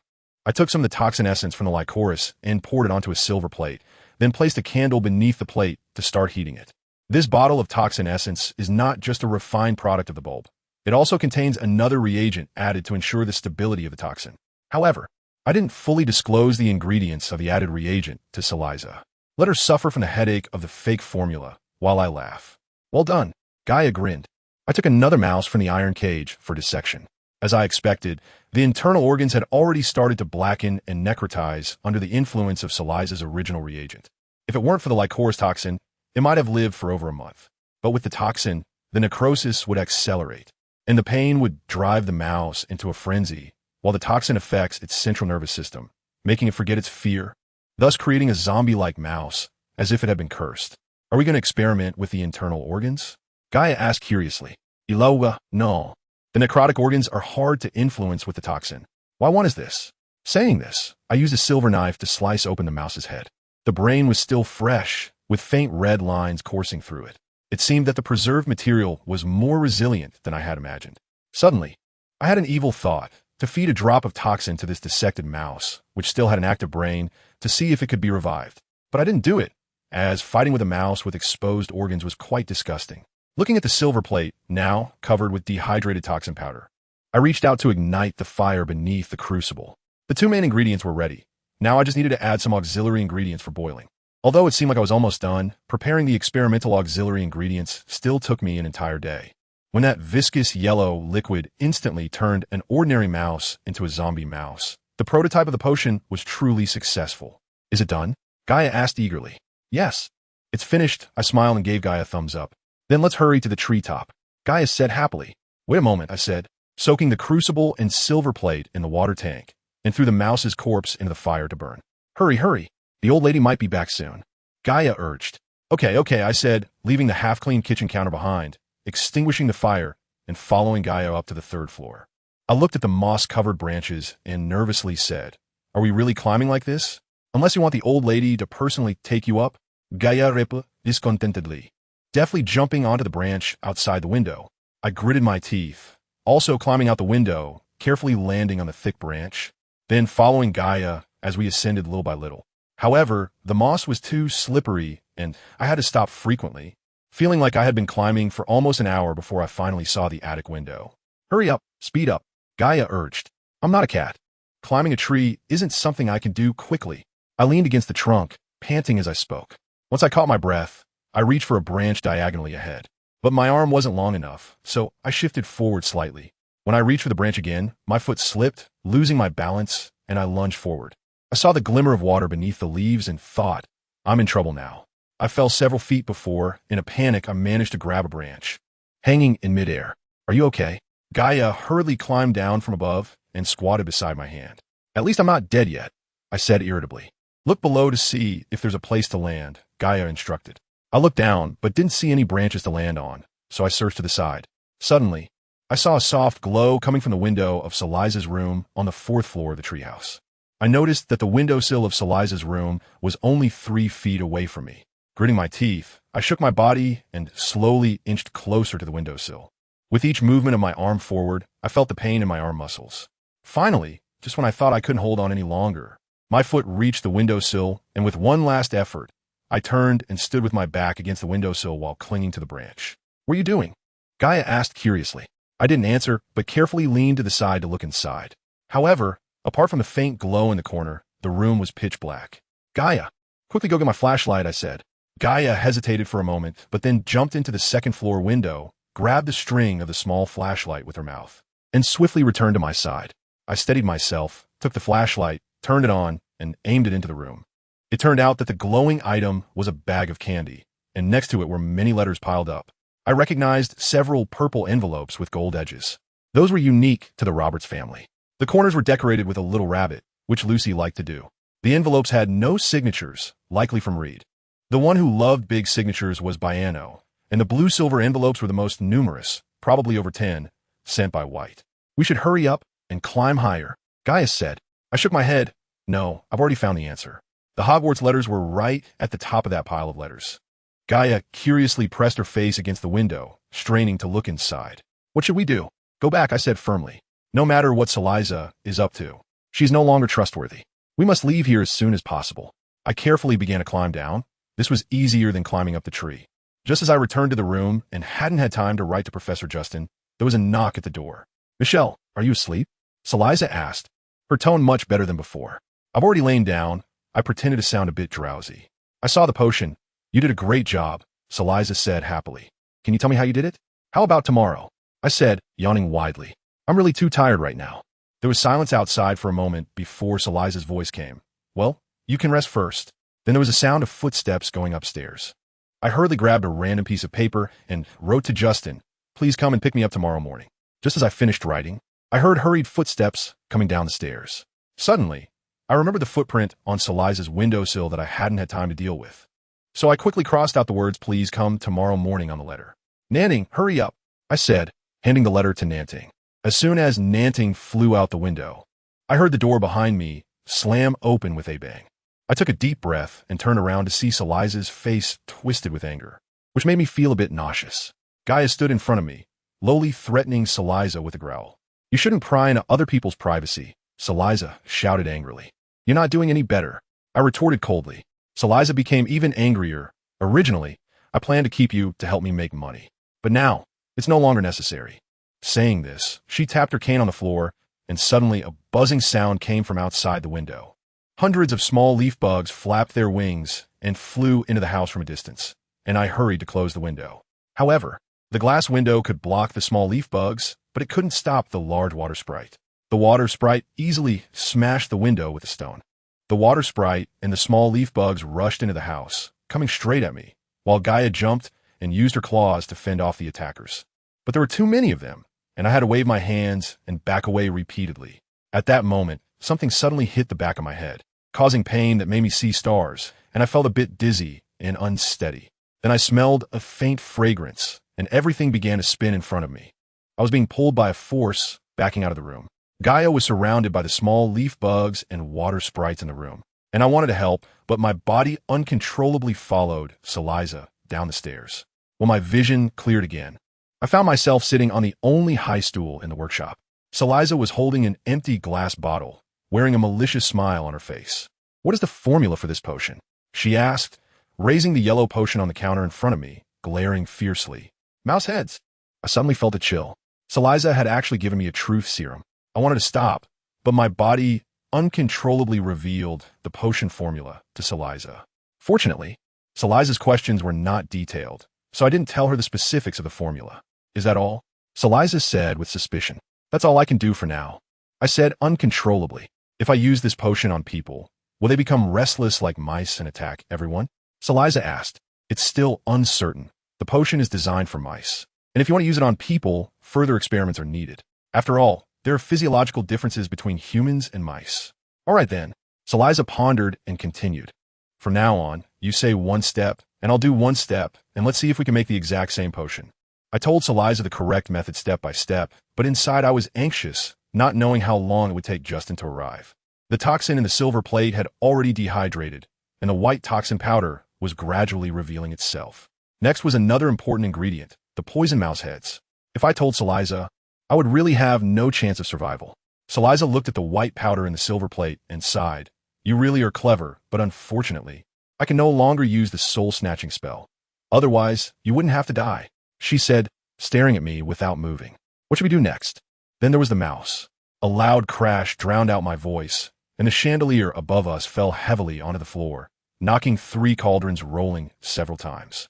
I took some of the toxin essence from the lycoris and poured it onto a silver plate, then placed a candle beneath the plate to start heating it. This bottle of toxin essence is not just a refined product of the bulb. It also contains another reagent added to ensure the stability of the toxin. However, I didn't fully disclose the ingredients of the added reagent to Saliza. Let her suffer from the headache of the fake formula while I laugh. Well done. Gaia grinned. I took another mouse from the iron cage for dissection. As I expected, the internal organs had already started to blacken and necrotize under the influence of Saliza's original reagent. If it weren't for the lycoris toxin, it might have lived for over a month. But with the toxin, the necrosis would accelerate, and the pain would drive the mouse into a frenzy, while the toxin affects its central nervous system, making it forget its fear, thus creating a zombie-like mouse, as if it had been cursed. Are we going to experiment with the internal organs? Gaia asked curiously. Iloga, no. The necrotic organs are hard to influence with the toxin. Why one is this? Saying this, I used a silver knife to slice open the mouse's head. The brain was still fresh, with faint red lines coursing through it. It seemed that the preserved material was more resilient than I had imagined. Suddenly, I had an evil thought, to feed a drop of toxin to this dissected mouse, which still had an active brain, to see if it could be revived. But I didn't do it, as fighting with a mouse with exposed organs was quite disgusting. Looking at the silver plate, now covered with dehydrated toxin powder, I reached out to ignite the fire beneath the crucible. The two main ingredients were ready. Now I just needed to add some auxiliary ingredients for boiling. Although it seemed like I was almost done, preparing the experimental auxiliary ingredients still took me an entire day. when that viscous yellow liquid instantly turned an ordinary mouse into a zombie mouse. The prototype of the potion was truly successful. Is it done? Gaia asked eagerly. Yes. It's finished, I smiled and gave Gaia a thumbs up. Then let's hurry to the treetop. Gaia said happily. Wait a moment, I said, soaking the crucible and silver plate in the water tank, and threw the mouse's corpse into the fire to burn. Hurry, hurry. The old lady might be back soon. Gaia urged. Okay, I said, leaving the half-clean kitchen counter behind, extinguishing the fire, and following Gaia up to the 3rd floor. I looked at the moss-covered branches and nervously said, Are we really climbing like this? Unless you want the old lady to personally take you up? Gaia replied discontentedly. Deftly jumping onto the branch outside the window, I gritted my teeth, also climbing out the window, carefully landing on the thick branch, then following Gaia as we ascended little by little. However, the moss was too slippery and I had to stop frequently, feeling like I had been climbing for almost an hour before I finally saw the attic window. Hurry up, speed up, Gaia urged. I'm not a cat. Climbing a tree isn't something I can do quickly. I leaned against the trunk, panting as I spoke. Once I caught my breath, I reached for a branch diagonally ahead. But my arm wasn't long enough, so I shifted forward slightly. When I reached for the branch again, my foot slipped, losing my balance, and I lunged forward. I saw the glimmer of water beneath the leaves and thought, I'm in trouble now. I fell several feet before, in a panic, I managed to grab a branch, hanging in midair. Are you okay? Gaia hurriedly climbed down from above and squatted beside my hand. At least I'm not dead yet, I said irritably. Look below to see if there's a place to land, Gaia instructed. I looked down, but didn't see any branches to land on, so I searched to the side. Suddenly, I saw a soft glow coming from the window of Saliza's room on the 4th floor of the treehouse. I noticed that the windowsill of Saliza's room was only 3 feet away from me. Gritting my teeth, I shook my body and slowly inched closer to the windowsill. With each movement of my arm forward, I felt the pain in my arm muscles. Finally, just when I thought I couldn't hold on any longer, my foot reached the windowsill, and with one last effort, I turned and stood with my back against the windowsill while clinging to the branch. What are you doing? Gaia asked curiously. I didn't answer, but carefully leaned to the side to look inside. However, apart from the faint glow in the corner, the room was pitch black. Gaia, quickly go get my flashlight, I said. Gaia hesitated for a moment, but then jumped into the 2nd floor window, grabbed the string of the small flashlight with her mouth, and swiftly returned to my side. I steadied myself, took the flashlight, turned it on, and aimed it into the room. It turned out that the glowing item was a bag of candy, and next to it were many letters piled up. I recognized several purple envelopes with gold edges. Those were unique to the Roberts family. The corners were decorated with a little rabbit, which Lucy liked to do. The envelopes had no signatures, likely from Reed. The one who loved big signatures was Biano, and the blue-silver envelopes were the most numerous, probably over 10, sent by White. We should hurry up and climb higher, Gaia said. I shook my head. No, I've already found the answer. The Hogwarts letters were right at the top of that pile of letters. Gaia curiously pressed her face against the window, straining to look inside. What should we do? Go back, I said firmly. No matter what Saliza is up to, she's no longer trustworthy. We must leave here as soon as possible. I carefully began to climb down. This was easier than climbing up the tree. Just as I returned to the room and hadn't had time to write to Professor Justin, there was a knock at the door. Michelle, are you asleep? Saliza asked, her tone much better than before. I've already lain down. I pretended to sound a bit drowsy. I saw the potion. You did a great job, Saliza said happily. Can you tell me how you did it? How about tomorrow? I said, yawning widely. I'm really too tired right now. There was silence outside for a moment before Saliza's voice came. Well, you can rest first. Then there was a sound of footsteps going upstairs. I hurriedly grabbed a random piece of paper and wrote to Justin, please come and pick me up tomorrow morning. Just as I finished writing, I heard hurried footsteps coming down the stairs. Suddenly, I remembered the footprint on Saliza's windowsill that I hadn't had time to deal with. So I quickly crossed out the words, please come tomorrow morning on the letter. Nanting, hurry up, I said, handing the letter to Nanting. As soon as Nanting flew out the window, I heard the door behind me slam open with a bang. I took a deep breath and turned around to see Saliza's face twisted with anger, which made me feel a bit nauseous. Gaia stood in front of me, lowly threatening Saliza with a growl. You shouldn't pry into other people's privacy, Saliza shouted angrily. You're not doing any better, I retorted coldly. Saliza became even angrier. Originally, I planned to keep you to help me make money. But now, it's no longer necessary. Saying this, she tapped her cane on the floor, and suddenly a buzzing sound came from outside the window. Hundreds of small leaf bugs flapped their wings and flew into the house from a distance, and I hurried to close the window. However, The glass window could block the small leaf bugs, but it couldn't stop the large water sprite. The water sprite easily smashed the window with a stone. The water sprite and the small leaf bugs rushed into the house, coming straight at me, while Gaia jumped and used her claws to fend off the attackers. But there were too many of them, and I had to wave my hands and back away repeatedly. At that moment, something suddenly hit the back of my head, causing pain that made me see stars, and I felt a bit dizzy and unsteady. Then I smelled a faint fragrance, and everything began to spin in front of me. I was being pulled by a force, backing out of the room. Gaia was surrounded by the small leaf bugs and water sprites in the room, and I wanted to help, but my body uncontrollably followed Saliza down the stairs. When my vision cleared again, I found myself sitting on the only high stool in the workshop. Saliza was holding an empty glass bottle, wearing a malicious smile on her face. "What is the formula for this potion?" she asked, raising the yellow potion on the counter in front of me, glaring fiercely. "Mouse heads." I suddenly felt a chill. Saliza had actually given me a truth serum. I wanted to stop, but my body uncontrollably revealed the potion formula to Saliza. Fortunately, Saliza's questions were not detailed, so I didn't tell her the specifics of the formula. "Is that all?" Saliza said with suspicion. "That's all I can do for now." I said uncontrollably. "If I use this potion on people, will they become restless like mice and attack everyone?" Saliza asked. "It's still uncertain. The potion is designed for mice, and if you want to use it on people, further experiments are needed. After all, there are physiological differences between humans and mice." "All right then." Saliza pondered and continued. "From now on, you say one step, and I'll do one step, and let's see if we can make the exact same potion." I told Saliza the correct method step by step, but inside I was anxious, not knowing how long it would take Justin to arrive. The toxin in the silver plate had already dehydrated, and the white toxin powder was gradually revealing itself. Next was another important ingredient, the poison mouse heads. If I told Saliza, I would really have no chance of survival. Saliza looked at the white powder in the silver plate and sighed. "You really are clever, but unfortunately, I can no longer use the soul-snatching spell. Otherwise, you wouldn't have to die," she said, staring at me without moving. "What should we do next?" Then there was the mouse. A loud crash drowned out my voice, and the chandelier above us fell heavily onto the floor, knocking 3 cauldrons rolling several times.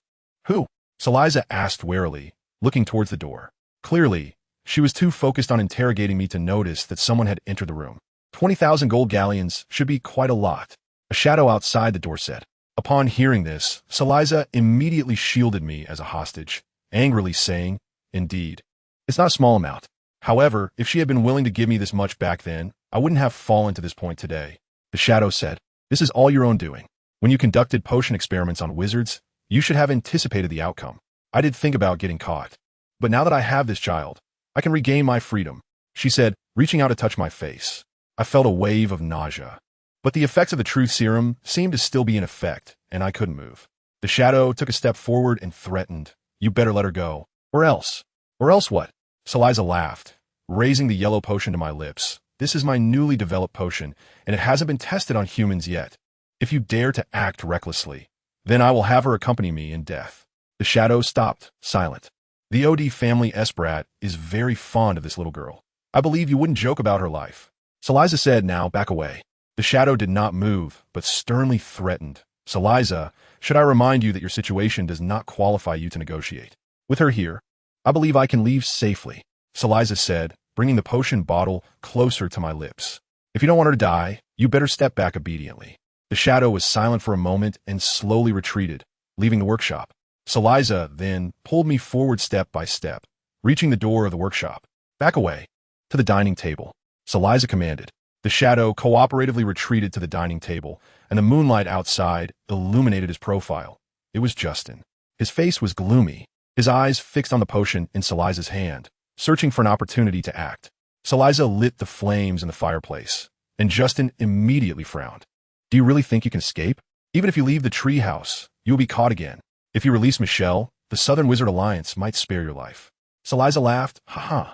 "Who?" Saliza asked warily, looking towards the door. Clearly, she was too focused on interrogating me to notice that someone had entered the room. 20,000 gold galleons should be quite a lot, a shadow outside the door said. Upon hearing this, Saliza immediately shielded me as a hostage, angrily saying, "Indeed, it's not a small amount. However, if she had been willing to give me this much back then, I wouldn't have fallen to this point today." The shadow said, "This is all your own doing. When you conducted potion experiments on wizards, you should have anticipated the outcome. I did think about getting caught. But now that I have this child, I can regain my freedom," she said, reaching out to touch my face. I felt a wave of nausea. But the effects of the truth serum seemed to still be in effect, and I couldn't move. The shadow took a step forward and threatened, "You better let her go. Or else." "Or else what?" Saliza laughed, raising the yellow potion to my lips. "This is my newly developed potion, and it hasn't been tested on humans yet. If you dare to act recklessly, then I will have her accompany me in death." The shadow stopped, silent. "The OD family Esprat is very fond of this little girl. I believe you wouldn't joke about her life." Saliza said, "Now back away." The shadow did not move, but sternly threatened, "Saliza, should I remind you that your situation does not qualify you to negotiate? With her here, I believe I can leave safely," Saliza said, bringing the potion bottle closer to my lips. "If you don't want her to die, you better step back obediently." The shadow was silent for a moment and slowly retreated, leaving the workshop. Saliza then pulled me forward step by step, reaching the door of the workshop. "Back away." "To the dining table," Saliza commanded. The shadow cooperatively retreated to the dining table, and the moonlight outside illuminated his profile. It was Justin. His face was gloomy, his eyes fixed on the potion in Saliza's hand, searching for an opportunity to act. Saliza lit the flames in the fireplace, and Justin immediately frowned. "Do you really think you can escape? Even if you leave the tree house, you will be caught again. If you release Michelle, the Southern Wizard Alliance might spare your life." Saliza laughed. "Ha.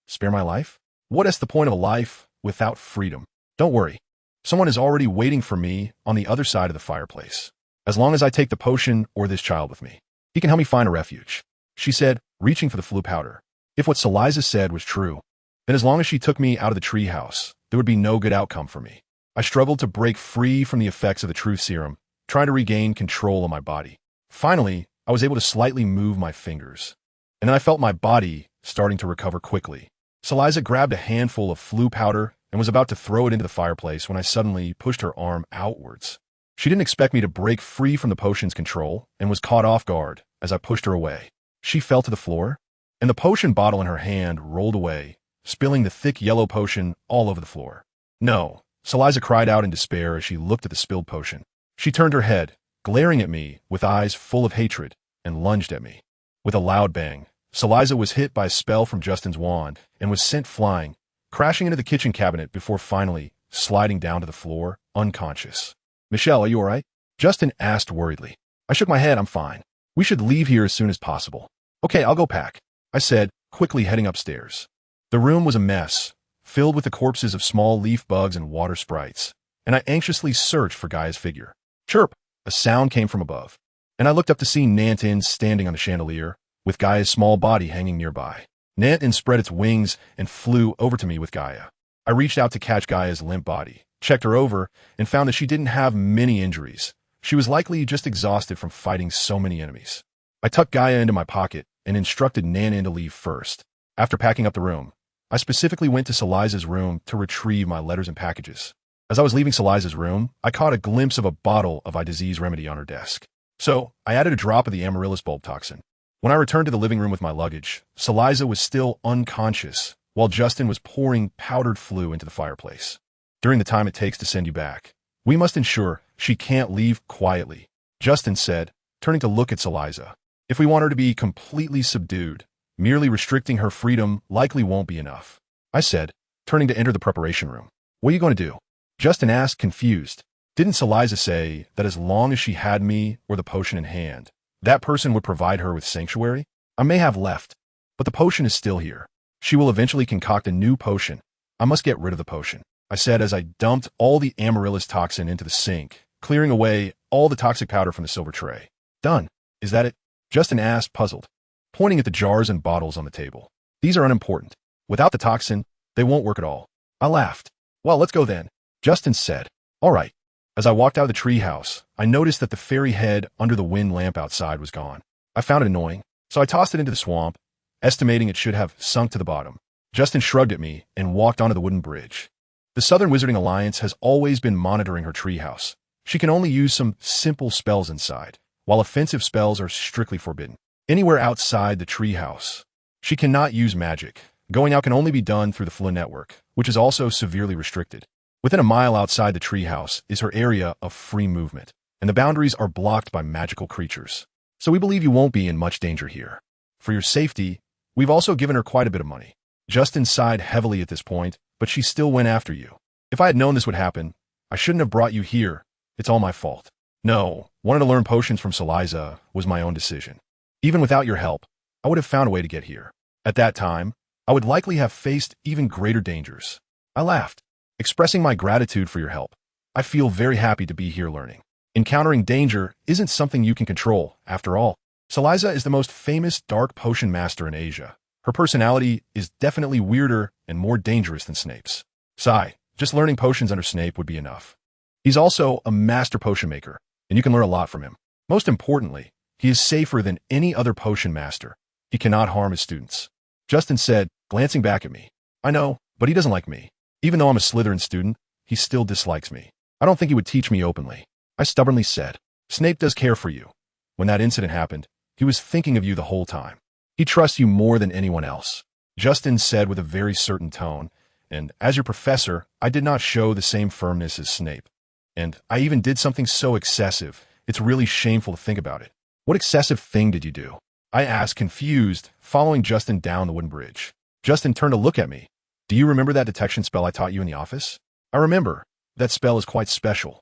Spare my life? What is the point of a life without freedom? Don't worry. Someone is already waiting for me on the other side of the fireplace. As long as I take the potion or this child with me, he can help me find a refuge," she said, reaching for the flu powder. If what Saliza said was true, then as long as she took me out of the tree house, there would be no good outcome for me. I struggled to break free from the effects of the truth serum, trying to regain control of my body. Finally, I was able to slightly move my fingers. and then I felt my body starting to recover quickly. Saliza grabbed a handful of flu powder and was about to throw it into the fireplace when I suddenly pushed her arm outwards. She didn't expect me to break free from the potion's control and was caught off guard as I pushed her away. She fell to the floor, and the potion bottle in her hand rolled away, spilling the thick yellow potion all over the floor. No, Saliza cried out in despair as she looked at the spilled potion. She turned her head, glaring at me with eyes full of hatred, and lunged at me. With a loud bang, Saliza was hit by a spell from Justin's wand and was sent flying, crashing into the kitchen cabinet before finally sliding down to the floor, unconscious. "Michelle, are you all right?" Justin asked worriedly. I shook my head. "I'm fine. We should leave here as soon as possible." "Okay, I'll go pack," I said, quickly heading upstairs. The room was a mess, filled with the corpses of small leaf bugs and water sprites, and I anxiously searched for Gaia's figure. Chirp! A sound came from above, and I looked up to see Nantin standing on the chandelier, with Gaia's small body hanging nearby. Nantin spread its wings and flew over to me with Gaia. I reached out to catch Gaia's limp body, checked her over, and found that she didn't have many injuries. She was likely just exhausted from fighting so many enemies. I tucked Gaia into my pocket and instructed Nantin to leave first. After packing up the room, I specifically went to Saliza's room to retrieve my letters and packages. As I was leaving Saliza's room, I caught a glimpse of a bottle of eye disease remedy on her desk. So, I added a drop of the amaryllis bulb toxin. When I returned to the living room with my luggage, Saliza was still unconscious, while Justin was pouring powdered flu into the fireplace. "During the time it takes to send you back, we must ensure she can't leave quietly," Justin said, turning to look at Saliza. "If we want her to be completely subdued, merely restricting her freedom likely won't be enough," I said, turning to enter the preparation room. "What are you going to do?" Justin asked, confused. "Didn't Saliza say that as long as she had me or the potion in hand, that person would provide her with sanctuary? I may have left, but the potion is still here. She will eventually concoct a new potion. I must get rid of the potion," I said as I dumped all the amaryllis toxin into the sink, clearing away all the toxic powder from the silver tray. "Done. Is that it?" Justin asked, puzzled, pointing at the jars and bottles on the table. "These are unimportant. Without the toxin, they won't work at all." I laughed. "Well, let's go then," Justin said. "All right." As I walked out of the treehouse, I noticed that the fairy head under the wind lamp outside was gone. I found it annoying, so I tossed it into the swamp, estimating it should have sunk to the bottom. Justin shrugged at me and walked onto the wooden bridge. The Southern Wizarding Alliance has always been monitoring her treehouse. She can only use some simple spells inside, while offensive spells are strictly forbidden. Anywhere outside the treehouse, she cannot use magic. Going out can only be done through the Flynn network, which is also severely restricted. Within a mile outside the treehouse is her area of free movement, and the boundaries are blocked by magical creatures. So we believe you won't be in much danger here. For your safety, we've also given her quite a bit of money. Justin sighed heavily at this point, but she still went after you. If I had known this would happen, I shouldn't have brought you here. It's all my fault. No, wanting to learn potions from Saliza was my own decision. Even without your help, I would have found a way to get here. At that time, I would likely have faced even greater dangers. I laughed, expressing my gratitude for your help. I feel very happy to be here learning. Encountering danger isn't something you can control, after all. Saliza is the most famous dark potion master in Asia. Her personality is definitely weirder and more dangerous than Snape's. Sigh, just learning potions under Snape would be enough. He's also a master potion maker, and you can learn a lot from him. Most importantly, he is safer than any other potion master. He cannot harm his students. Justin said, glancing back at me. I know, but he doesn't like me. Even though I'm a Slytherin student, he still dislikes me. I don't think he would teach me openly. I stubbornly said, Snape does care for you. When that incident happened, he was thinking of you the whole time. He trusts you more than anyone else. Justin said with a very certain tone, and as your professor, I did not show the same firmness as Snape. And I even did something so excessive, it's really shameful to think about it. What excessive thing did you do? I asked, confused, following Justin down the wooden bridge. Justin turned to look at me. Do you remember that detection spell I taught you in the office? I remember. That spell is quite special.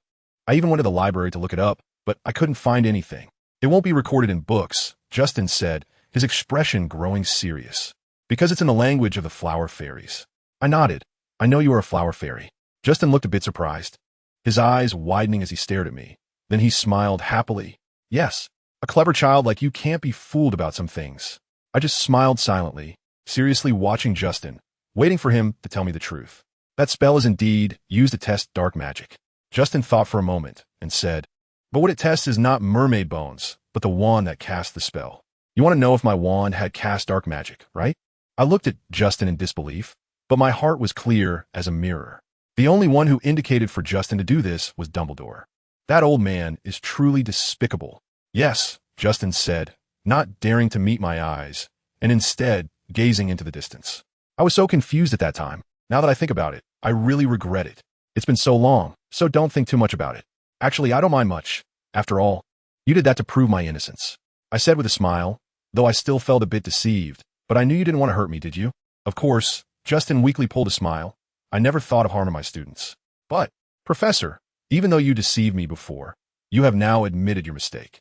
I even went to the library to look it up, but I couldn't find anything. It won't be recorded in books, Justin said, his expression growing serious. Because it's in the language of the flower fairies. I nodded. I know you are a flower fairy. Justin looked a bit surprised, his eyes widening as he stared at me. Then he smiled happily. Yes, a clever child like you can't be fooled about some things. I just smiled silently, seriously watching Justin, waiting for him to tell me the truth. That spell is indeed used to test dark magic. Justin thought for a moment and said, but what it tests is not mermaid bones, but the wand that casts the spell. You want to know if my wand had cast dark magic, right? I looked at Justin in disbelief, but my heart was clear as a mirror. The only one who indicated for Justin to do this was Dumbledore. That old man is truly despicable. Yes, Justin said, not daring to meet my eyes, and instead gazing into the distance. I was so confused at that time. Now that I think about it, I really regret it. It's been so long, so don't think too much about it. Actually, I don't mind much. After all, you did that to prove my innocence. I said with a smile, though I still felt a bit deceived, but I knew you didn't want to hurt me, did you? Of course, Justin weakly pulled a smile. I never thought of harming my students. But, Professor, even though you deceived me before, you have now admitted your mistake.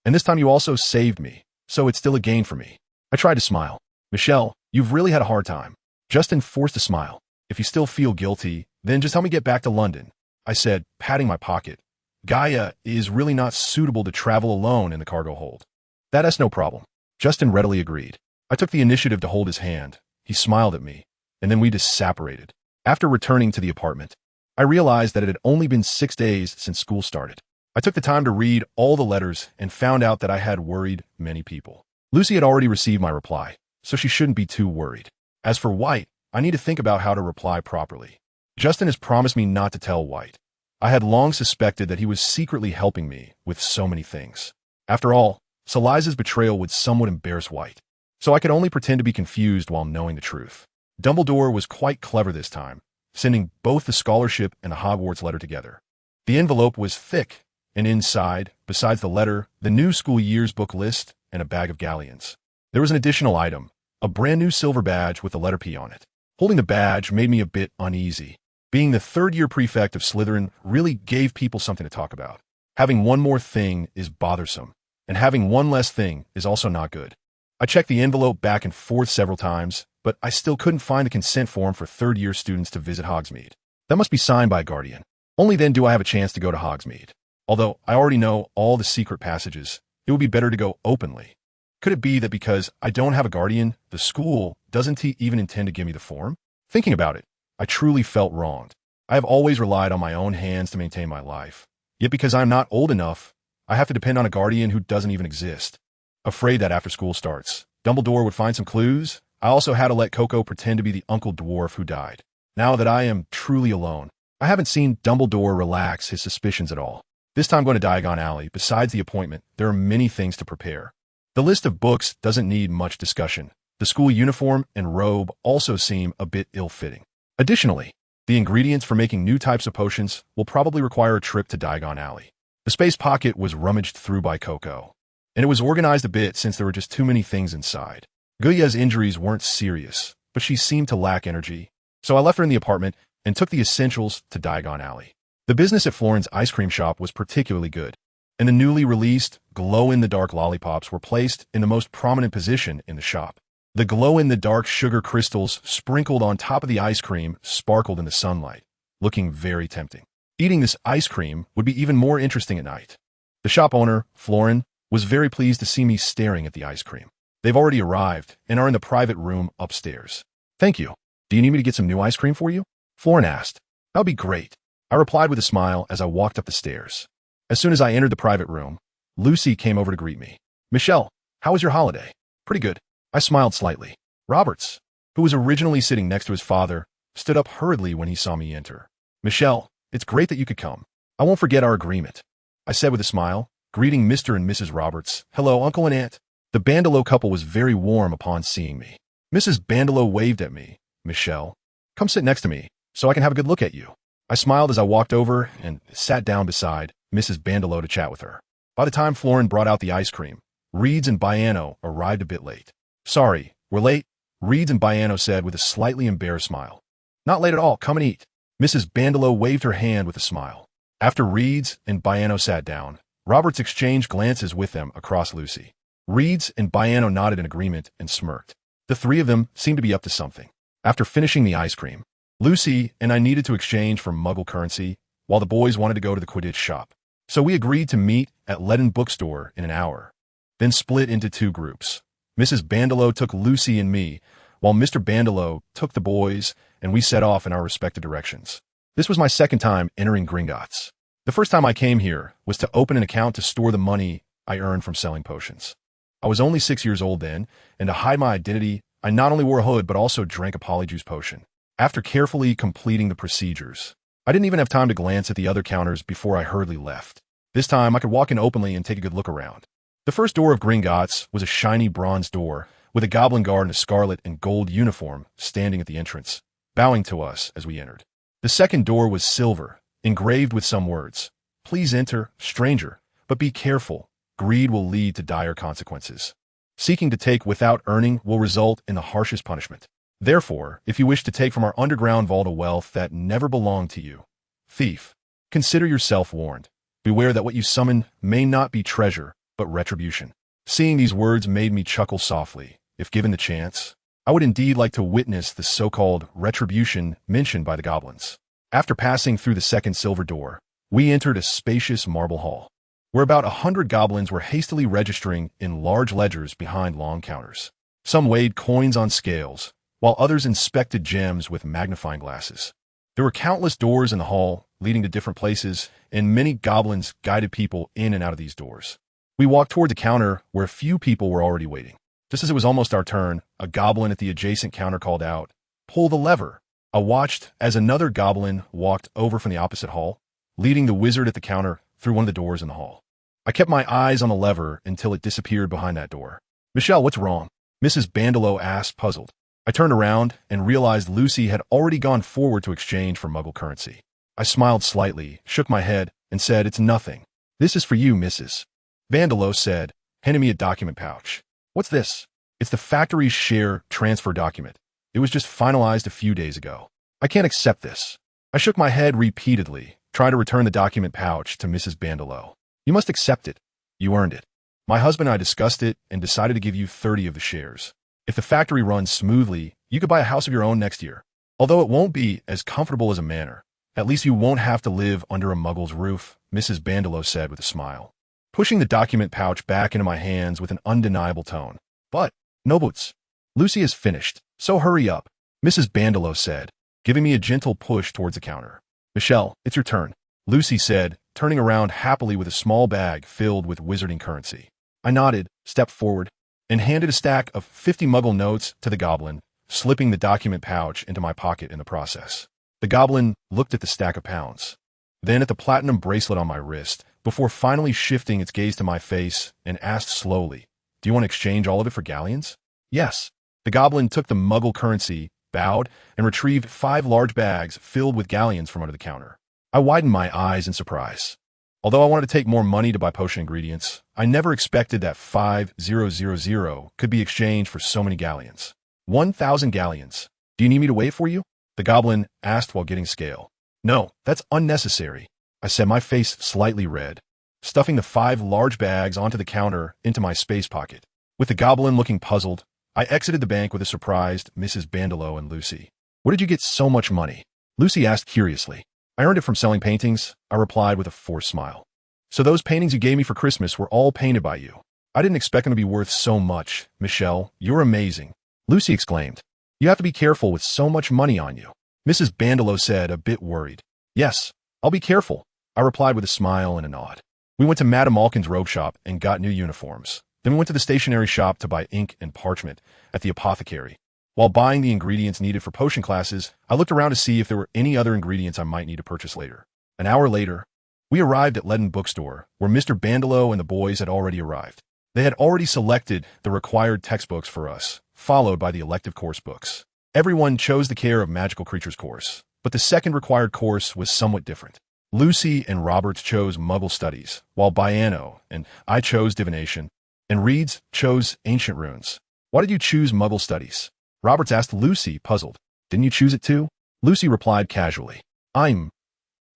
And this time you also saved me, so it's still a gain for me. I tried to smile. Michelle, you've really had a hard time. Justin forced a smile. If you still feel guilty, then just help me get back to London, I said, patting my pocket. Gaia is really not suitable to travel alone in the cargo hold. That's no problem. Justin readily agreed. I took the initiative to hold his hand. He smiled at me, and then we just separated. After returning to the apartment, I realized that it had only been 6 days since school started. I took the time to read all the letters and found out that I had worried many people. Lucy had already received my reply, so she shouldn't be too worried. As for White, I need to think about how to reply properly. Justin has promised me not to tell White. I had long suspected that he was secretly helping me with so many things. After all, Saliza's betrayal would somewhat embarrass White, so I could only pretend to be confused while knowing the truth. Dumbledore was quite clever this time, sending both the scholarship and the Hogwarts letter together. The envelope was thick, and inside, besides the letter, the new school year's book list and a bag of galleons. There was an additional item, a brand new silver badge with the letter P on it. Holding the badge made me a bit uneasy. Being the third-year prefect of Slytherin really gave people something to talk about. Having one more thing is bothersome, and having one less thing is also not good. I checked the envelope back and forth several times, but I still couldn't find the consent form for third-year students to visit Hogsmeade. That must be signed by a guardian. Only then do I have a chance to go to Hogsmeade. Although I already know all the secret passages, it would be better to go openly. Could it be that because I don't have a guardian, the school doesn't even intend to give me the form? Thinking about it, I truly felt wronged. I have always relied on my own hands to maintain my life. Yet because I'm not old enough, I have to depend on a guardian who doesn't even exist. Afraid that after school starts, Dumbledore would find some clues, I also had to let Coco pretend to be the Uncle Dwarf who died. Now that I am truly alone, I haven't seen Dumbledore relax his suspicions at all. This time going to Diagon Alley, besides the appointment, there are many things to prepare. The list of books doesn't need much discussion. The school uniform and robe also seem a bit ill-fitting. Additionally, the ingredients for making new types of potions will probably require a trip to Diagon Alley. The space pocket was rummaged through by Coco, and it was organized a bit since there were just too many things inside. Guya's injuries weren't serious, but she seemed to lack energy, so I left her in the apartment and took the essentials to Diagon Alley. The business at Florin's ice cream shop was particularly good, and the newly released glow-in-the-dark lollipops were placed in the most prominent position in the shop. The glow-in-the-dark sugar crystals sprinkled on top of the ice cream sparkled in the sunlight, looking very tempting. Eating this ice cream would be even more interesting at night. The shop owner, Florin, was very pleased to see me staring at the ice cream. They've already arrived and are in the private room upstairs. Thank you. Do you need me to get some new ice cream for you? Florin asked. That would be great. I replied with a smile as I walked up the stairs. As soon as I entered the private room, Lucy came over to greet me. Michelle, how was your holiday? Pretty good. I smiled slightly. Roberts, who was originally sitting next to his father, stood up hurriedly when he saw me enter. Michelle, it's great that you could come. I won't forget our agreement, I said with a smile, greeting Mr. and Mrs. Roberts. Hello, Uncle and Aunt. The Bandelow couple was very warm upon seeing me. Mrs. Bandelow waved at me. Michelle, come sit next to me so I can have a good look at you. I smiled as I walked over and sat down beside Mrs. Bandelow to chat with her. By the time Florin brought out the ice cream, Reeds and Biano arrived a bit late. Sorry, we're late, Reeds and Biano said with a slightly embarrassed smile. Not late at all, come and eat. Mrs. Bandelow waved her hand with a smile. After Reeds and Biano sat down, Roberts exchanged glances with them across Lucy. Reeds and Biano nodded in agreement and smirked. The three of them seemed to be up to something. After finishing the ice cream, Lucy and I needed to exchange for Muggle currency, while the boys wanted to go to the Quidditch shop. So we agreed to meet at Leaden Bookstore in an hour, then split into two groups. Mrs. Bandelow took Lucy and me, while Mr. Bandelow took the boys, and we set off in our respective directions. This was my second time entering Gringotts. The first time I came here was to open an account to store the money I earned from selling potions. I was only 6 years old then, and to hide my identity, I not only wore a hood but also drank a polyjuice potion. After carefully completing the procedures, I didn't even have time to glance at the other counters before I hurriedly left. This time, I could walk in openly and take a good look around. The first door of Gringotts was a shiny bronze door, with a goblin guard in a scarlet and gold uniform standing at the entrance, bowing to us as we entered. The second door was silver, engraved with some words. Please enter, stranger, but be careful. Greed will lead to dire consequences. Seeking to take without earning will result in the harshest punishment. Therefore, if you wish to take from our underground vault a wealth that never belonged to you, thief, consider yourself warned. Beware that what you summon may not be treasure, but retribution. Seeing these words made me chuckle softly. If given the chance, I would indeed like to witness the so-called retribution mentioned by the goblins. After passing through the second silver door, we entered a spacious marble hall, where about 100 goblins were hastily registering in large ledgers behind long counters. Some weighed coins on scales, while others inspected gems with magnifying glasses. There were countless doors in the hall, leading to different places, and many goblins guided people in and out of these doors. We walked toward the counter where a few people were already waiting. Just as it was almost our turn, a goblin at the adjacent counter called out, "Pull the lever." I watched as another goblin walked over from the opposite hall, leading the wizard at the counter through one of the doors in the hall. I kept my eyes on the lever until it disappeared behind that door. "Michelle, what's wrong?" Mrs. Bandelow asked, puzzled. I turned around and realized Lucy had already gone forward to exchange for Muggle currency. I smiled slightly, shook my head, and said, "It's nothing. This is for you, Mrs. Bandelow said, handing me a document pouch. "What's this?" "It's the factory's share transfer document. It was just finalized a few days ago. I can't accept this." I shook my head repeatedly, trying to return the document pouch to Mrs. Bandelow. "You must accept it. You earned it. My husband and I discussed it and decided to give you 30 of the shares. If the factory runs smoothly, you could buy a house of your own next year. Although it won't be as comfortable as a manor, at least you won't have to live under a muggle's roof," Mrs. Bandelow said with a smile, pushing the document pouch back into my hands with an undeniable tone. "But, no boots. Lucy is finished, so hurry up," Mrs. Bandelow said, giving me a gentle push towards the counter. "Michelle, it's your turn," Lucy said, turning around happily with a small bag filled with wizarding currency. I nodded, stepped forward, and handed a stack of 50 Muggle notes to the goblin, slipping the document pouch into my pocket in the process. The goblin looked at the stack of pounds, then at the platinum bracelet on my wrist, before finally shifting its gaze to my face and asked slowly, "Do you want to exchange all of it for galleons?" "Yes." The goblin took the Muggle currency, bowed, and retrieved 5 large bags filled with galleons from under the counter. I widened my eyes in surprise. Although I wanted to take more money to buy potion ingredients, I never expected that 5,000 could be exchanged for so many galleons. 1,000 galleons. "Do you need me to wait for you?" the goblin asked while getting scale. "No, that's unnecessary," I said, my face slightly red, stuffing the 5 large bags onto the counter into my space pocket. With the goblin looking puzzled, I exited the bank with a surprised Mrs. Bandelow and Lucy. "Where did you get so much money?" Lucy asked curiously. "I earned it from selling paintings," I replied with a forced smile. "So those paintings you gave me for Christmas were all painted by you? I didn't expect them to be worth so much. Michelle, you're amazing," Lucy exclaimed. "You have to be careful with so much money on you," Mrs. Bandelow said, a bit worried. "Yes, I'll be careful," I replied with a smile and a nod. We went to Madame Malkin's robe shop and got new uniforms. Then we went to the stationery shop to buy ink and parchment at the apothecary. While buying the ingredients needed for potion classes, I looked around to see if there were any other ingredients I might need to purchase later. An hour later, we arrived at Leaden Bookstore, where Mr. Bandelow and the boys had already arrived. They had already selected the required textbooks for us, followed by the elective course books. Everyone chose the Care of Magical Creatures course, but the second required course was somewhat different. Lucy and Roberts chose Muggle Studies, while Biano and I chose Divination, and Reeds chose Ancient Runes. "Why did you choose Muggle Studies?" Roberts asked Lucy, puzzled. "Didn't you choose it too?" Lucy replied casually. I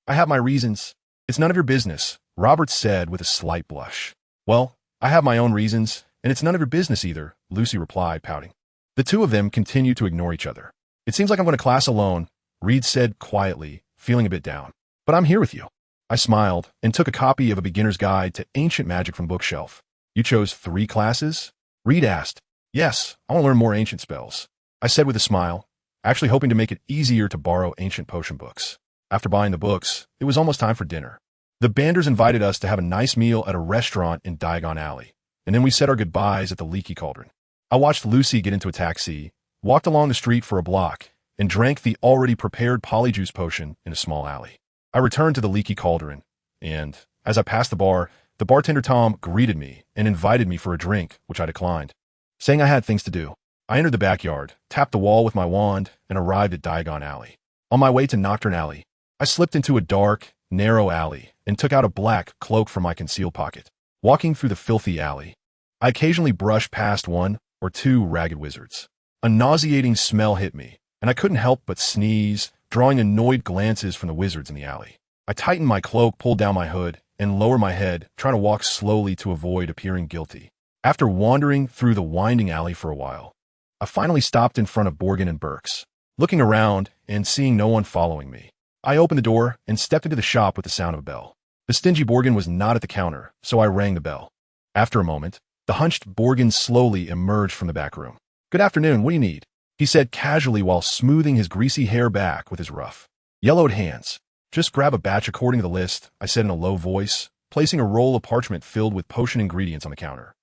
have my reasons." "It's none of your business," Roberts said with a slight blush. "Well, I have my own reasons, and it's none of your business either," Lucy replied, pouting. The two of them continued to ignore each other. "It seems like I'm going to class alone," Reed said quietly, feeling a bit down. "But I'm here with you." I smiled and took a copy of A Beginner's Guide to Ancient Magic from bookshelf. "You chose 3 classes?" Reed asked. "Yes, I want to learn more ancient spells," I said with a smile, actually hoping to make it easier to borrow ancient potion books. After buying the books, it was almost time for dinner. The Banders invited us to have a nice meal at a restaurant in Diagon Alley. and then we said our goodbyes at the leaky cauldron. I watched Lucy get into a taxi, walked along the street for a block, and drank the already prepared polyjuice potion in a small alley. I returned to the leaky cauldron, and, as I passed the bar, the bartender Tom greeted me and invited me for a drink, which I declined, saying I had things to do. I entered the backyard, tapped the wall with my wand, and arrived at Diagon Alley. On my way to Nocturne Alley, I slipped into a dark, narrow alley and took out a black cloak from my conceal pocket. Walking through the filthy alley, I occasionally brushed past one or two ragged wizards. A nauseating smell hit me, and I couldn't help but sneeze, drawing annoyed glances from the wizards in the alley. I tightened my cloak, pulled down my hood, and lowered my head, trying to walk slowly to avoid appearing guilty. After wandering through the winding alley for a while, I finally stopped in front of Borgin and Burke's. Looking around and seeing no one following me, I opened the door and stepped into the shop with the sound of a bell. The stingy Borgin was not at the counter, so I rang the bell. After a moment, the hunched Borgin slowly emerged from the back room. "Good afternoon, what do you need?" he said casually while smoothing his greasy hair back with his rough, yellowed hands. "Just grab a batch according to the list," I said in a low voice, placing a roll of parchment filled with potion ingredients on the counter.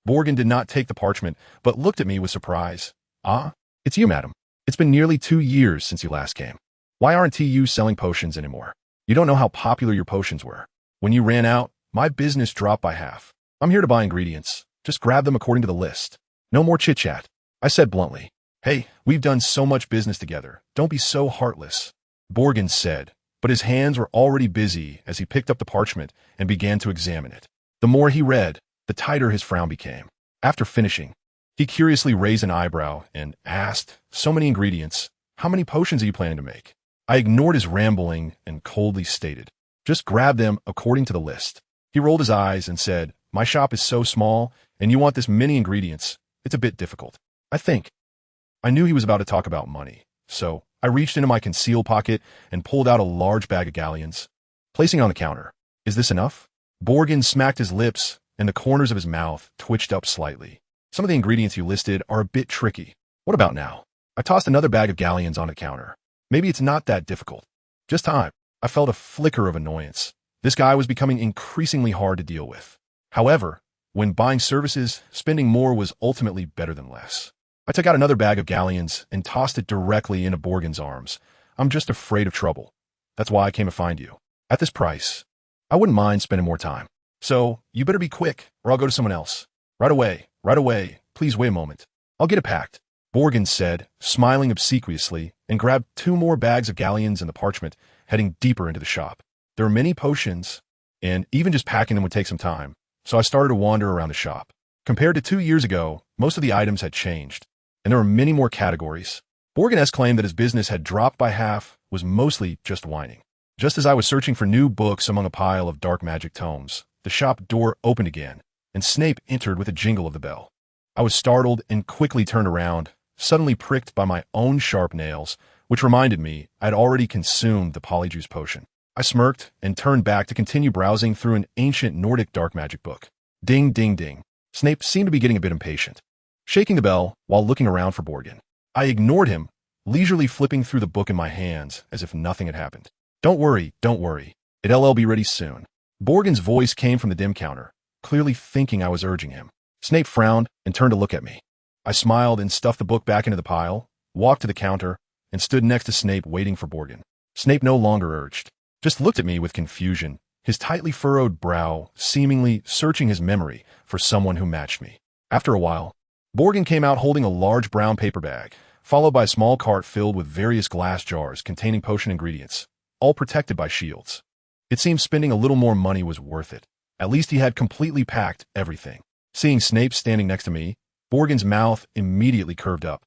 Borgin did not take the parchment, but looked at me with surprise. "Ah, it's you, madam. It's been nearly 2 years since you last came. Why aren't you selling potions anymore? You don't know how popular your potions were. When you ran out, my business dropped by half. I'm here to buy ingredients. Just grab them according to the list. No more chit-chat," I said bluntly. "Hey, we've done so much business together. Don't be so heartless," Borgin said, but his hands were already busy as he picked up the parchment and began to examine it. The more he read, the tighter his frown became. After finishing, he curiously raised an eyebrow and asked, "So many ingredients. How many potions are you planning to make?" I ignored his rambling and coldly stated, "Just grab them according to the list." He rolled his eyes and said, "My shop is so small, and you want this many ingredients. It's a bit difficult, I think." I knew he was about to talk about money, so I reached into my conceal pocket and pulled out a large bag of galleons, placing it on the counter. "Is this enough?" Borgin smacked his lips, and the corners of his mouth twitched up slightly. "Some of the ingredients you listed are a bit tricky. What about now?" I tossed another bag of galleons on the counter. "Maybe it's not that difficult. Just time." I felt a flicker of annoyance. This guy was becoming increasingly hard to deal with. However, when buying services, spending more was ultimately better than less. I took out another bag of galleons and tossed it directly into Borgin's arms. "I'm just afraid of trouble. That's why I came to find you. At this price, I wouldn't mind spending more time. So, you better be quick, or I'll go to someone else." Right away. Please wait a moment. I'll get it packed," Borgin said, smiling obsequiously, and grabbed 2 more bags of galleons and the parchment, heading deeper into the shop. There were many potions, and even just packing them would take some time, so I started to wander around the shop. Compared to 2 years ago, most of the items had changed, and there were many more categories. Borgin claimed that his business had dropped by half, was mostly just whining. Just as I was searching for new books among a pile of dark magic tomes, the shop door opened again, and Snape entered with a jingle of the bell. I was startled and quickly turned around, suddenly pricked by my own sharp nails, which reminded me I had already consumed the polyjuice potion. I smirked and turned back to continue browsing through an ancient Nordic dark magic book. Ding, ding, ding. Snape seemed to be getting a bit impatient, shaking the bell while looking around for Borgin. I ignored him, leisurely flipping through the book in my hands as if nothing had happened. Don't worry. It'll be ready soon." Borgin's voice came from the dim counter, clearly thinking I was urging him. Snape frowned and turned to look at me. I smiled and stuffed the book back into the pile, walked to the counter, and stood next to Snape waiting for Borgin. Snape no longer urged, just looked at me with confusion, his tightly furrowed brow seemingly searching his memory for someone who matched me. After a while, Borgin came out holding a large brown paper bag, followed by a small cart filled with various glass jars containing potion ingredients, all protected by shields. It seemed spending a little more money was worth it. At least he had completely packed everything. Seeing Snape standing next to me, Borgin's mouth immediately curved up.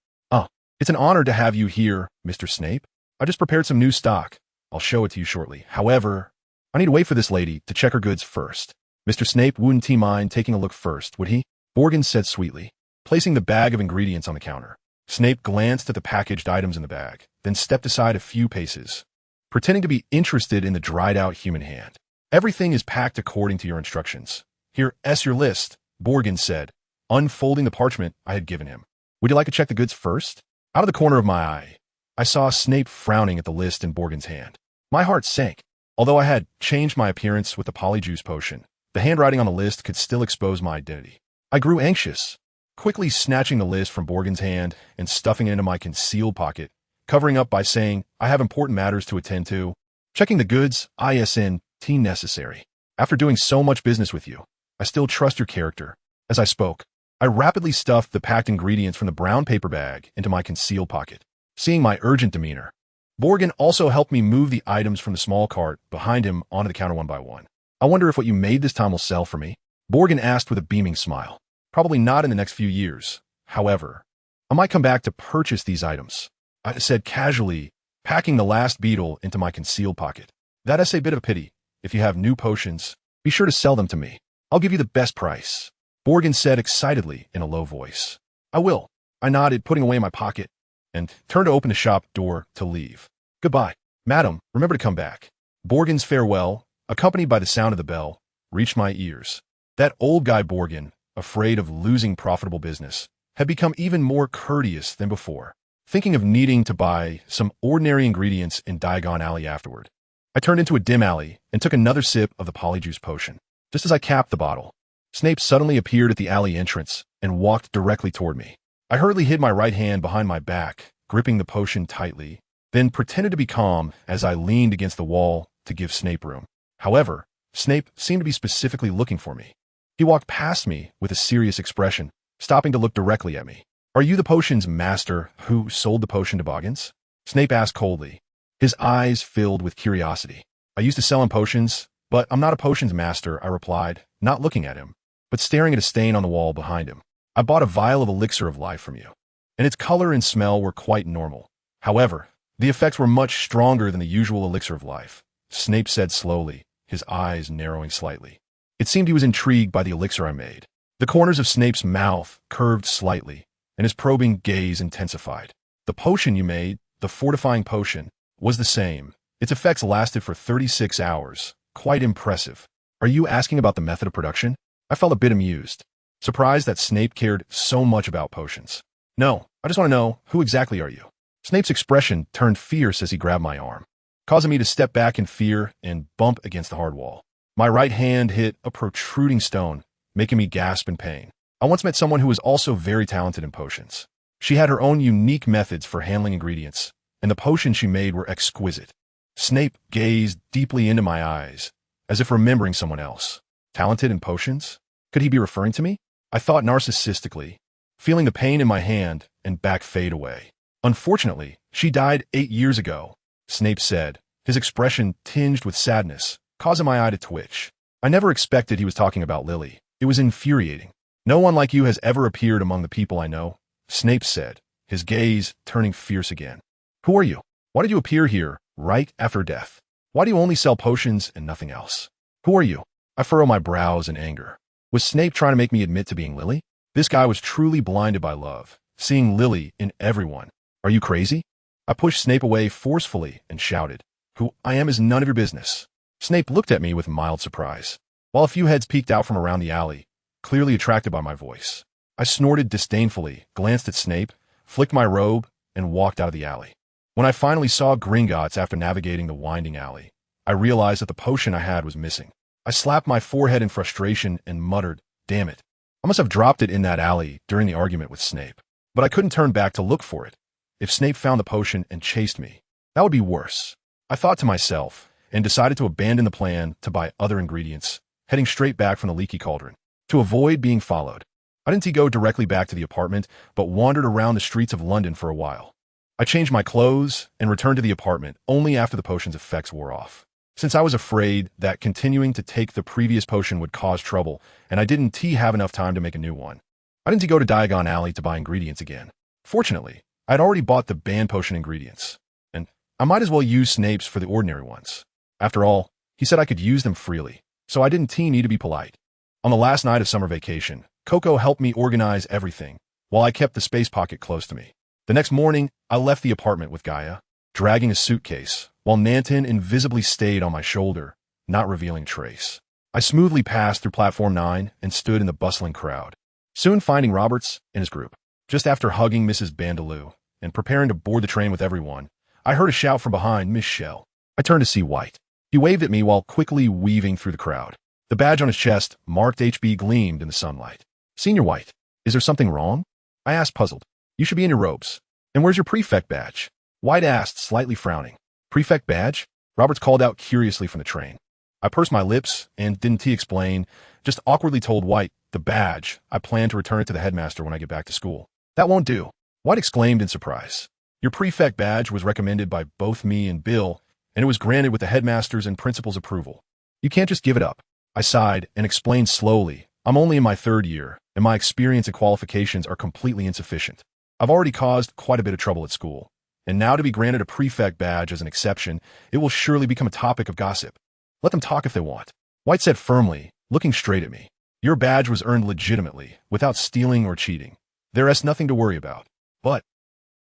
It's an honor to have you here, Mr. Snape. I just prepared some new stock. I'll show it to you shortly. However, I need to wait for this lady to check her goods first. Mr. Snape, wouldn't he mind taking a look first, would he?" Borgin said sweetly, placing the bag of ingredients on the counter. Snape glanced at the packaged items in the bag, then stepped aside a few paces, pretending to be interested in the dried-out human hand. "Everything is packed according to your instructions. Here's your list," Borgin said, unfolding the parchment I had given him. "Would you like to check the goods first?" Out of the corner of my eye, I saw Snape frowning at the list in Borgin's hand. My heart sank. Although I had changed my appearance with the polyjuice potion, the handwriting on the list could still expose my identity. I grew anxious, quickly snatching the list from Borgen's hand and stuffing it into my concealed pocket, covering up by saying, I have important matters to attend to. Checking the goods, ISN, T necessary. After doing so much business with you, I still trust your character. As I spoke, I rapidly stuffed the packed ingredients from the brown paper bag into my concealed pocket. Seeing my urgent demeanor, Borgen also helped me move the items from the small cart behind him onto the counter one by one. I wonder if what you made this time will sell for me? Borgen asked with a beaming smile. Probably not in the next few years. However, I might come back to purchase these items, I said casually, packing the last beetle into my concealed pocket. That's a bit of a pity. If you have new potions, be sure to sell them to me. I'll give you the best price, Borgen said excitedly in a low voice. I will. I nodded, putting away my pocket, and turned to open the shop door to leave. Goodbye, madam. Remember to come back. Borgen's farewell, accompanied by the sound of the bell, reached my ears. That old guy Borgen, afraid of losing profitable business, had become even more courteous than before, thinking of needing to buy some ordinary ingredients in Diagon Alley afterward. I turned into a dim alley and took another sip of the polyjuice potion. Just as I capped the bottle, Snape suddenly appeared at the alley entrance and walked directly toward me. I hurriedly hid my right hand behind my back, gripping the potion tightly, then pretended to be calm as I leaned against the wall to give Snape room. However, Snape seemed to be specifically looking for me. He walked past me with a serious expression, stopping to look directly at me. Are you the potion's master who sold the potion to Boggins? Snape asked coldly, his eyes filled with curiosity. I used to sell him potions, but I'm not a potions master, I replied, not looking at him, but staring at a stain on the wall behind him. I bought a vial of elixir of life from you, and its color and smell were quite normal. However, the effects were much stronger than the usual elixir of life, Snape said slowly, his eyes narrowing slightly. It seemed he was intrigued by the elixir I made. The corners of Snape's mouth curved slightly, and his probing gaze intensified. The potion you made, the fortifying potion, was the same. Its effects lasted for 36 hours. Quite impressive. Are you asking about the method of production? I felt a bit amused, surprised that Snape cared so much about potions. No, I just want to know, who exactly are you? Snape's expression turned fierce as he grabbed my arm, causing me to step back in fear and bump against the hard wall. My right hand hit a protruding stone, making me gasp in pain. I once met someone who was also very talented in potions. She had her own unique methods for handling ingredients, and the potions she made were exquisite. Snape gazed deeply into my eyes, as if remembering someone else. Talented in potions? Could he be referring to me? I thought narcissistically, feeling the pain in my hand and back fade away. Unfortunately, she died 8 years ago, Snape said, his expression tinged with sadness, causing my eye to twitch. I never expected he was talking about Lily. It was infuriating. No one like you has ever appeared among the people I know, Snape said, his gaze turning fierce again. Who are you? Why did you appear here right after death? Why do you only sell potions and nothing else? Who are you? I furrow my brows in anger. Was Snape trying to make me admit to being Lily? This guy was truly blinded by love, seeing Lily in everyone. Are you crazy? I pushed Snape away forcefully and shouted, Who I am is none of your business. Snape looked at me with mild surprise, while a few heads peeked out from around the alley, clearly attracted by my voice. I snorted disdainfully, glanced at Snape, flicked my robe, and walked out of the alley. When I finally saw Gringotts after navigating the winding alley, I realized that the potion I had was missing. I slapped my forehead in frustration and muttered, Damn it. I must have dropped it in that alley during the argument with Snape. But I couldn't turn back to look for it. If Snape found the potion and chased me, that would be worse. I thought to myself, and decided to abandon the plan to buy other ingredients, heading straight back from the leaky cauldron, to avoid being followed. I didn't go directly back to the apartment, but wandered around the streets of London for a while. I changed my clothes and returned to the apartment only after the potion's effects wore off. Since I was afraid that continuing to take the previous potion would cause trouble, and I didn't have enough time to make a new one, I didn't go to Diagon Alley to buy ingredients again. Fortunately, I had already bought the banned potion ingredients, and I might as well use Snape's for the ordinary ones. After all, he said I could use them freely, so I didn't need to be polite. On the last night of summer vacation, Coco helped me organize everything, while I kept the space pocket close to me. The next morning, I left the apartment with Gaia, dragging a suitcase, while Nanton invisibly stayed on my shoulder, not revealing trace. I smoothly passed through Platform 9 and stood in the bustling crowd, soon finding Roberts and his group. Just after hugging Mrs. Bandaloo and preparing to board the train with everyone, I heard a shout from behind Miss Shell. I turned to see White. He waved at me while quickly weaving through the crowd. The badge on his chest, marked HB, gleamed in the sunlight. Senior White, is there something wrong? I asked, puzzled. You should be in your robes. And where's your prefect badge? White asked, slightly frowning. Prefect badge? Roberts called out curiously from the train. I pursed my lips and didn't explain, just awkwardly told White, the badge, I plan to return it to the headmaster when I get back to school. That won't do, White exclaimed in surprise. Your prefect badge was recommended by both me and Bill, and it was granted with the headmaster's and principal's approval. You can't just give it up. I sighed and explained slowly, I'm only in my 3rd year, and my experience and qualifications are completely insufficient. I've already caused quite a bit of trouble at school, and now to be granted a prefect badge as an exception, it will surely become a topic of gossip. Let them talk if they want, White said firmly, looking straight at me. Your badge was earned legitimately, without stealing or cheating. There is nothing to worry about. But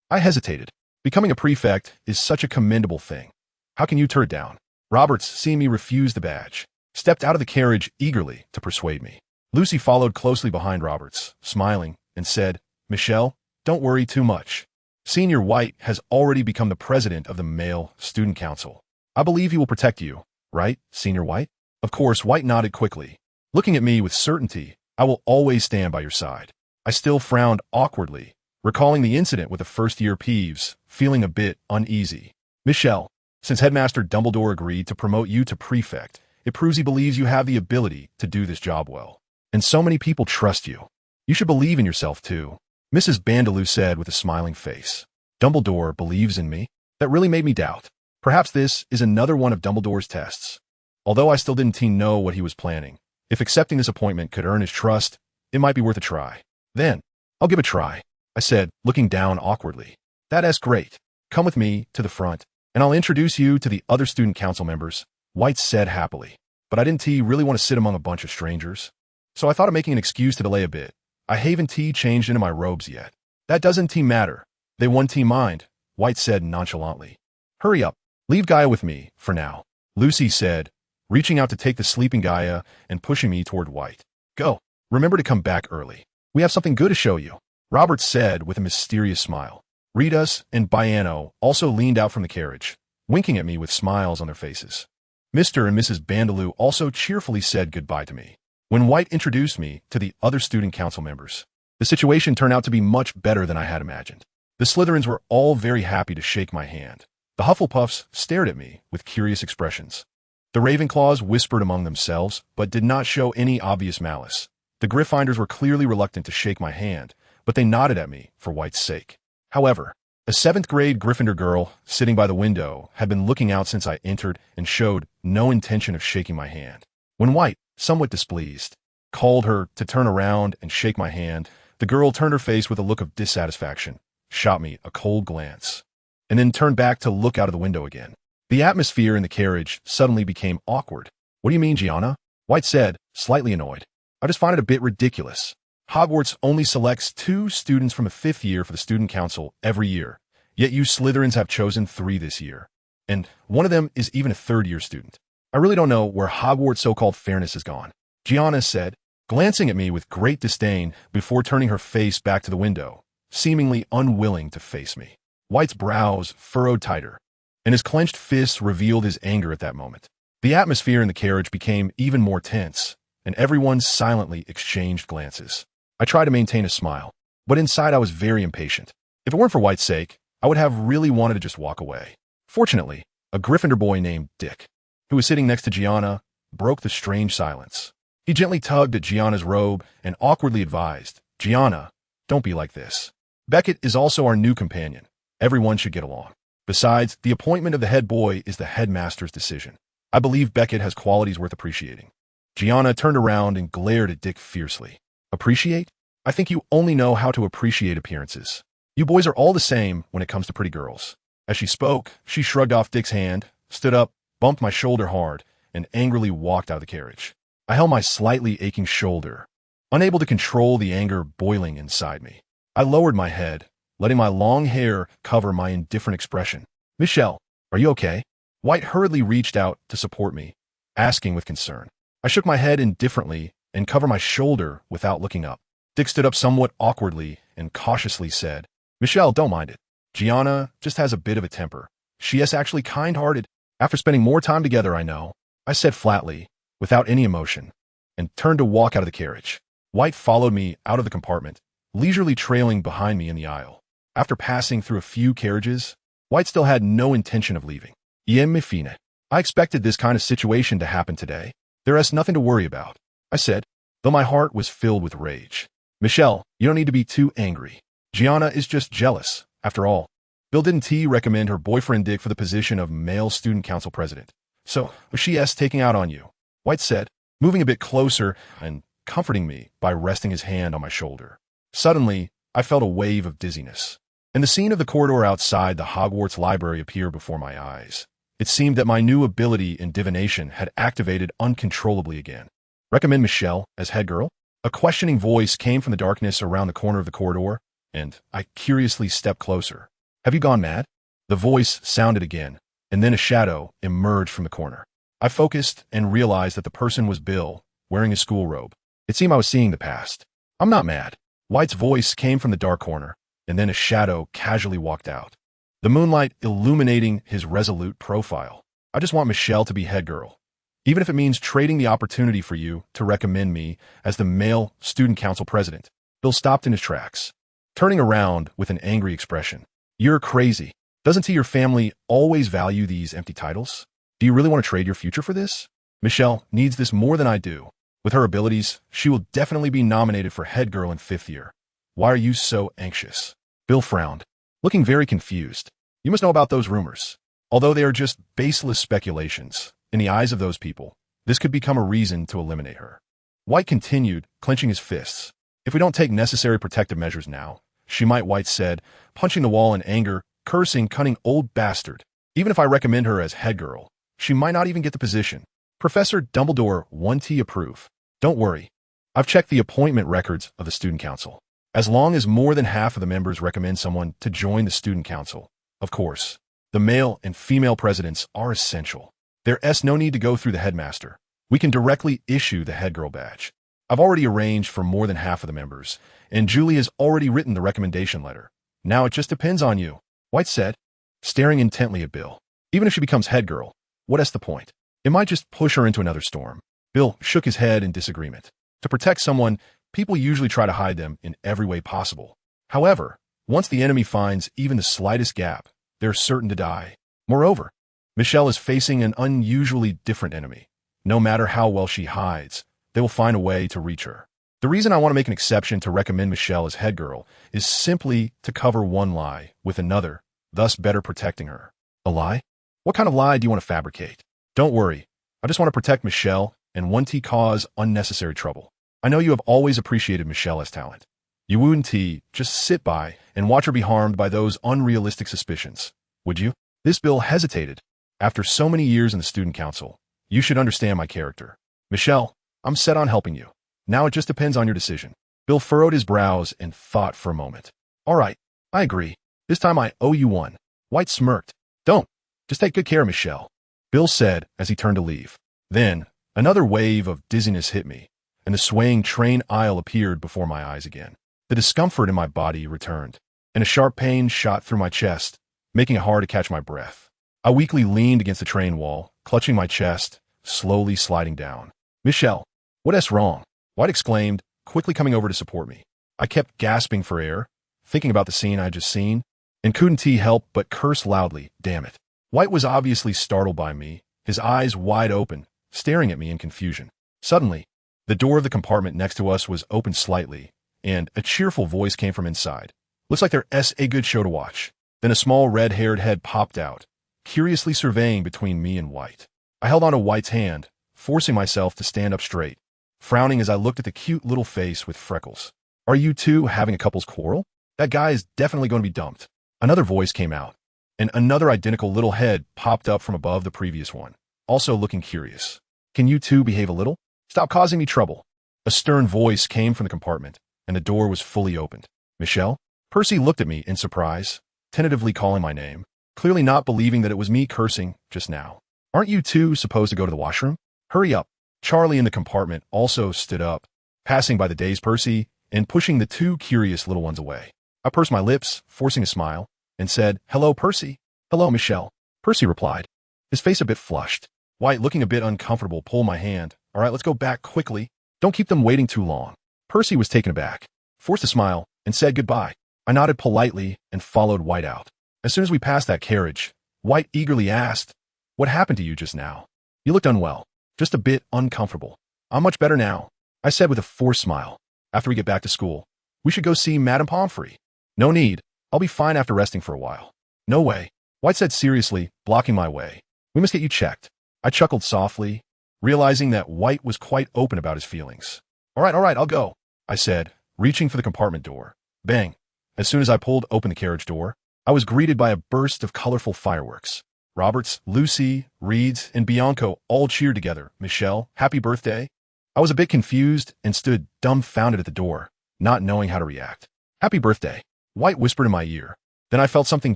I hesitated. Becoming a prefect is such a commendable thing. How can you turn it down? Roberts, seeing me refuse the badge, stepped out of the carriage eagerly to persuade me. Lucy followed closely behind Roberts, smiling, and said, Michelle, don't worry too much. Senior White has already become the president of the male student council. I believe he will protect you, right, Senior White? Of course, White nodded quickly, looking at me with certainty. I will always stand by your side. I still frowned awkwardly, recalling the incident with the first-year Peeves, feeling a bit uneasy. Michelle, since Headmaster Dumbledore agreed to promote you to prefect, it proves he believes you have the ability to do this job well. And so many people trust you. You should believe in yourself, too, Mrs. Bandaloo said with a smiling face. Dumbledore believes in me? That really made me doubt. Perhaps this is another one of Dumbledore's tests. Although I still didn't know what he was planning, if accepting this appointment could earn his trust, it might be worth a try. Then, I'll give it a try, I said, looking down awkwardly. That's great. Come with me to the front, and I'll introduce you to the other student council members, White said happily. But I didn't really want to sit among a bunch of strangers. So I thought of making an excuse to delay a bit. I haven't changed into my robes yet. That doesn't matter. They won't mind, White said nonchalantly. Hurry up. Leave Gaia with me, for now, Lucy said, reaching out to take the sleeping Gaia and pushing me toward White. Go. Remember to come back early. We have something good to show you, Robert said with a mysterious smile. Ritas and Biano also leaned out from the carriage, winking at me with smiles on their faces. Mr. and Mrs. Bandaloo also cheerfully said goodbye to me. When White introduced me to the other student council members, the situation turned out to be much better than I had imagined. The Slytherins were all very happy to shake my hand. The Hufflepuffs stared at me with curious expressions. The Ravenclaws whispered among themselves, but did not show any obvious malice. The Gryffindors were clearly reluctant to shake my hand, but they nodded at me for White's sake. However, a 7th-grade Gryffindor girl sitting by the window had been looking out since I entered and showed no intention of shaking my hand. When White, somewhat displeased, called her to turn around and shake my hand, the girl turned her face with a look of dissatisfaction, shot me a cold glance, and then turned back to look out of the window again. The atmosphere in the carriage suddenly became awkward. What do you mean, Gianna? White said, slightly annoyed. I just find it a bit ridiculous. Hogwarts only selects 2 students from a 5th year for the student council every year, yet you Slytherins have chosen 3 this year. And one of them is even a 3rd-year student. I really don't know where Hogwarts' so-called fairness has gone, Gianna said, glancing at me with great disdain before turning her face back to the window, seemingly unwilling to face me. White's brows furrowed tighter, and his clenched fists revealed his anger at that moment. The atmosphere in the carriage became even more tense, and everyone silently exchanged glances. I tried to maintain a smile, but inside I was very impatient. If it weren't for White's sake, I would have really wanted to just walk away. Fortunately, a Gryffindor boy named Dick, who was sitting next to Gianna, broke the strange silence. He gently tugged at Gianna's robe and awkwardly advised, Gianna, don't be like this. Beckett is also our new companion. Everyone should get along. Besides, the appointment of the head boy is the headmaster's decision. I believe Beckett has qualities worth appreciating. Gianna turned around and glared at Dick fiercely. Appreciate? I think you only know how to appreciate appearances. You boys are all the same when it comes to pretty girls. As she spoke, she shrugged off Dick's hand, stood up, bumped my shoulder hard, and angrily walked out of the carriage. I held my slightly aching shoulder, unable to control the anger boiling inside me. I lowered my head, letting my long hair cover my indifferent expression. Michelle, are you okay? White hurriedly reached out to support me, asking with concern. I shook my head indifferently and covered my shoulder without looking up. Dick stood up somewhat awkwardly and cautiously said, Michelle, don't mind it. Gianna just has a bit of a temper. She is actually kind-hearted. After spending more time together, I know, I said flatly, without any emotion, and turned to walk out of the carriage. White followed me out of the compartment, leisurely trailing behind me in the aisle. After passing through a few carriages, White still had no intention of leaving. Me fine. I expected this kind of situation to happen today. There is nothing to worry about, I said, though my heart was filled with rage. Michelle, you don't need to be too angry. Gianna is just jealous, after all. Bill didn't recommend her boyfriend Dick for the position of male student council president. So, was she taking out on you? White said, moving a bit closer and comforting me by resting his hand on my shoulder. Suddenly, I felt a wave of dizziness, and the scene of the corridor outside the Hogwarts library appeared before my eyes. It seemed that my new ability in divination had activated uncontrollably again. Recommend Michelle as head girl? A questioning voice came from the darkness around the corner of the corridor, and I curiously stepped closer. Have you gone mad? The voice sounded again, and then a shadow emerged from the corner. I focused and realized that the person was Bill, wearing his school robe. It seemed I was seeing the past. I'm not mad. White's voice came from the dark corner, and then a shadow casually walked out, the moonlight illuminating his resolute profile. I just want Michelle to be head girl, even if it means trading the opportunity for you to recommend me as the male student council president. Bill stopped in his tracks, turning around with an angry expression. You're crazy. Doesn't your family always value these empty titles? Do you really want to trade your future for this? Michelle needs this more than I do. With her abilities, she will definitely be nominated for head girl in 5th year. Why are you so anxious? Bill frowned, looking very confused. You must know about those rumors. Although they are just baseless speculations, in the eyes of those people, this could become a reason to eliminate her. White continued, clenching his fists. If we don't take necessary protective measures now, she might, White said, punching the wall in anger, cursing, cunning old bastard. Even if I recommend her as head girl, she might not even get the position. Professor Dumbledore 1T approve. Don't worry. I've checked the appointment records of the student council. As long as more than half of the members recommend someone to join the student council, of course, the male and female presidents are essential. There's no need to go through the headmaster. We can directly issue the head girl badge. I've already arranged for more than half of the members, and Julie has already written the recommendation letter. Now it just depends on you, White said, staring intently at Bill. Even if she becomes head girl, what's the point? It might just push her into another storm. Bill shook his head in disagreement. To protect someone, people usually try to hide them in every way possible. However, once the enemy finds even the slightest gap, they're certain to die. Moreover, Michelle is facing an unusually different enemy. No matter how well she hides, they will find a way to reach her. The reason I want to make an exception to recommend Michelle as head girl is simply to cover one lie with another, thus better protecting her. A lie? What kind of lie do you want to fabricate? Don't worry. I just want to protect Michelle and 1T cause unnecessary trouble. I know you have always appreciated Michelle's talent. You wouldn't just sit by and watch her be harmed by those unrealistic suspicions, would you? This Bill hesitated. After so many years in the student council, you should understand my character. Michelle, I'm set on helping you. Now it just depends on your decision. Bill furrowed his brows and thought for a moment. All right, I agree. This time I owe you one. White smirked. Don't. Just take good care of Michelle, Bill said as he turned to leave. Then, another wave of dizziness hit me, and the swaying train aisle appeared before my eyes again. The discomfort in my body returned, and a sharp pain shot through my chest, making it hard to catch my breath. I weakly leaned against the train wall, clutching my chest, slowly sliding down. Michelle, what's wrong? White exclaimed, quickly coming over to support me. I kept gasping for air, thinking about the scene I had just seen, and couldn't help but curse loudly, damn it. White was obviously startled by me, his eyes wide open, staring at me in confusion. Suddenly, the door of the compartment next to us was opened slightly, and a cheerful voice came from inside. Looks like there's a good show to watch. Then a small red-haired head popped out, curiously surveying between me and White. I held onto White's hand, forcing myself to stand up straight, frowning as I looked at the cute little face with freckles. Are you two having a couple's quarrel? That guy is definitely going to be dumped. Another voice came out, and another identical little head popped up from above the previous one, also looking curious. Can you two behave a little? Stop causing me trouble. A stern voice came from the compartment, and the door was fully opened. Michelle? Percy looked at me in surprise, tentatively calling my name, clearly not believing that it was me cursing just now. Aren't you two supposed to go to the washroom? Hurry up. Charlie in the compartment also stood up, passing by the dazed Percy and pushing the two curious little ones away. I pursed my lips, forcing a smile, and said, Hello, Percy. Hello, Michelle. Percy replied, his face a bit flushed. White, looking a bit uncomfortable, pulled my hand. All right, let's go back quickly. Don't keep them waiting too long. Percy was taken aback, forced a smile, and said goodbye. I nodded politely and followed White out. As soon as we passed that carriage, White eagerly asked, "What happened to you just now? You looked unwell, just a bit uncomfortable." "I'm much better now," I said with a forced smile. "After we get back to school, we should go see Madame Pomfrey." "No need. I'll be fine after resting for a while." "No way," White said seriously, blocking my way. "We must get you checked." I chuckled softly, realizing that White was quite open about his feelings. All right, I'll go," I said, reaching for the compartment door. Bang! As soon as I pulled open the carriage door, I was greeted by a burst of colorful fireworks. Roberts, Lucy, Reeds, and Bianco all cheered together. "Michelle, happy birthday." I was a bit confused and stood dumbfounded at the door, not knowing how to react. "Happy birthday," White whispered in my ear. Then I felt something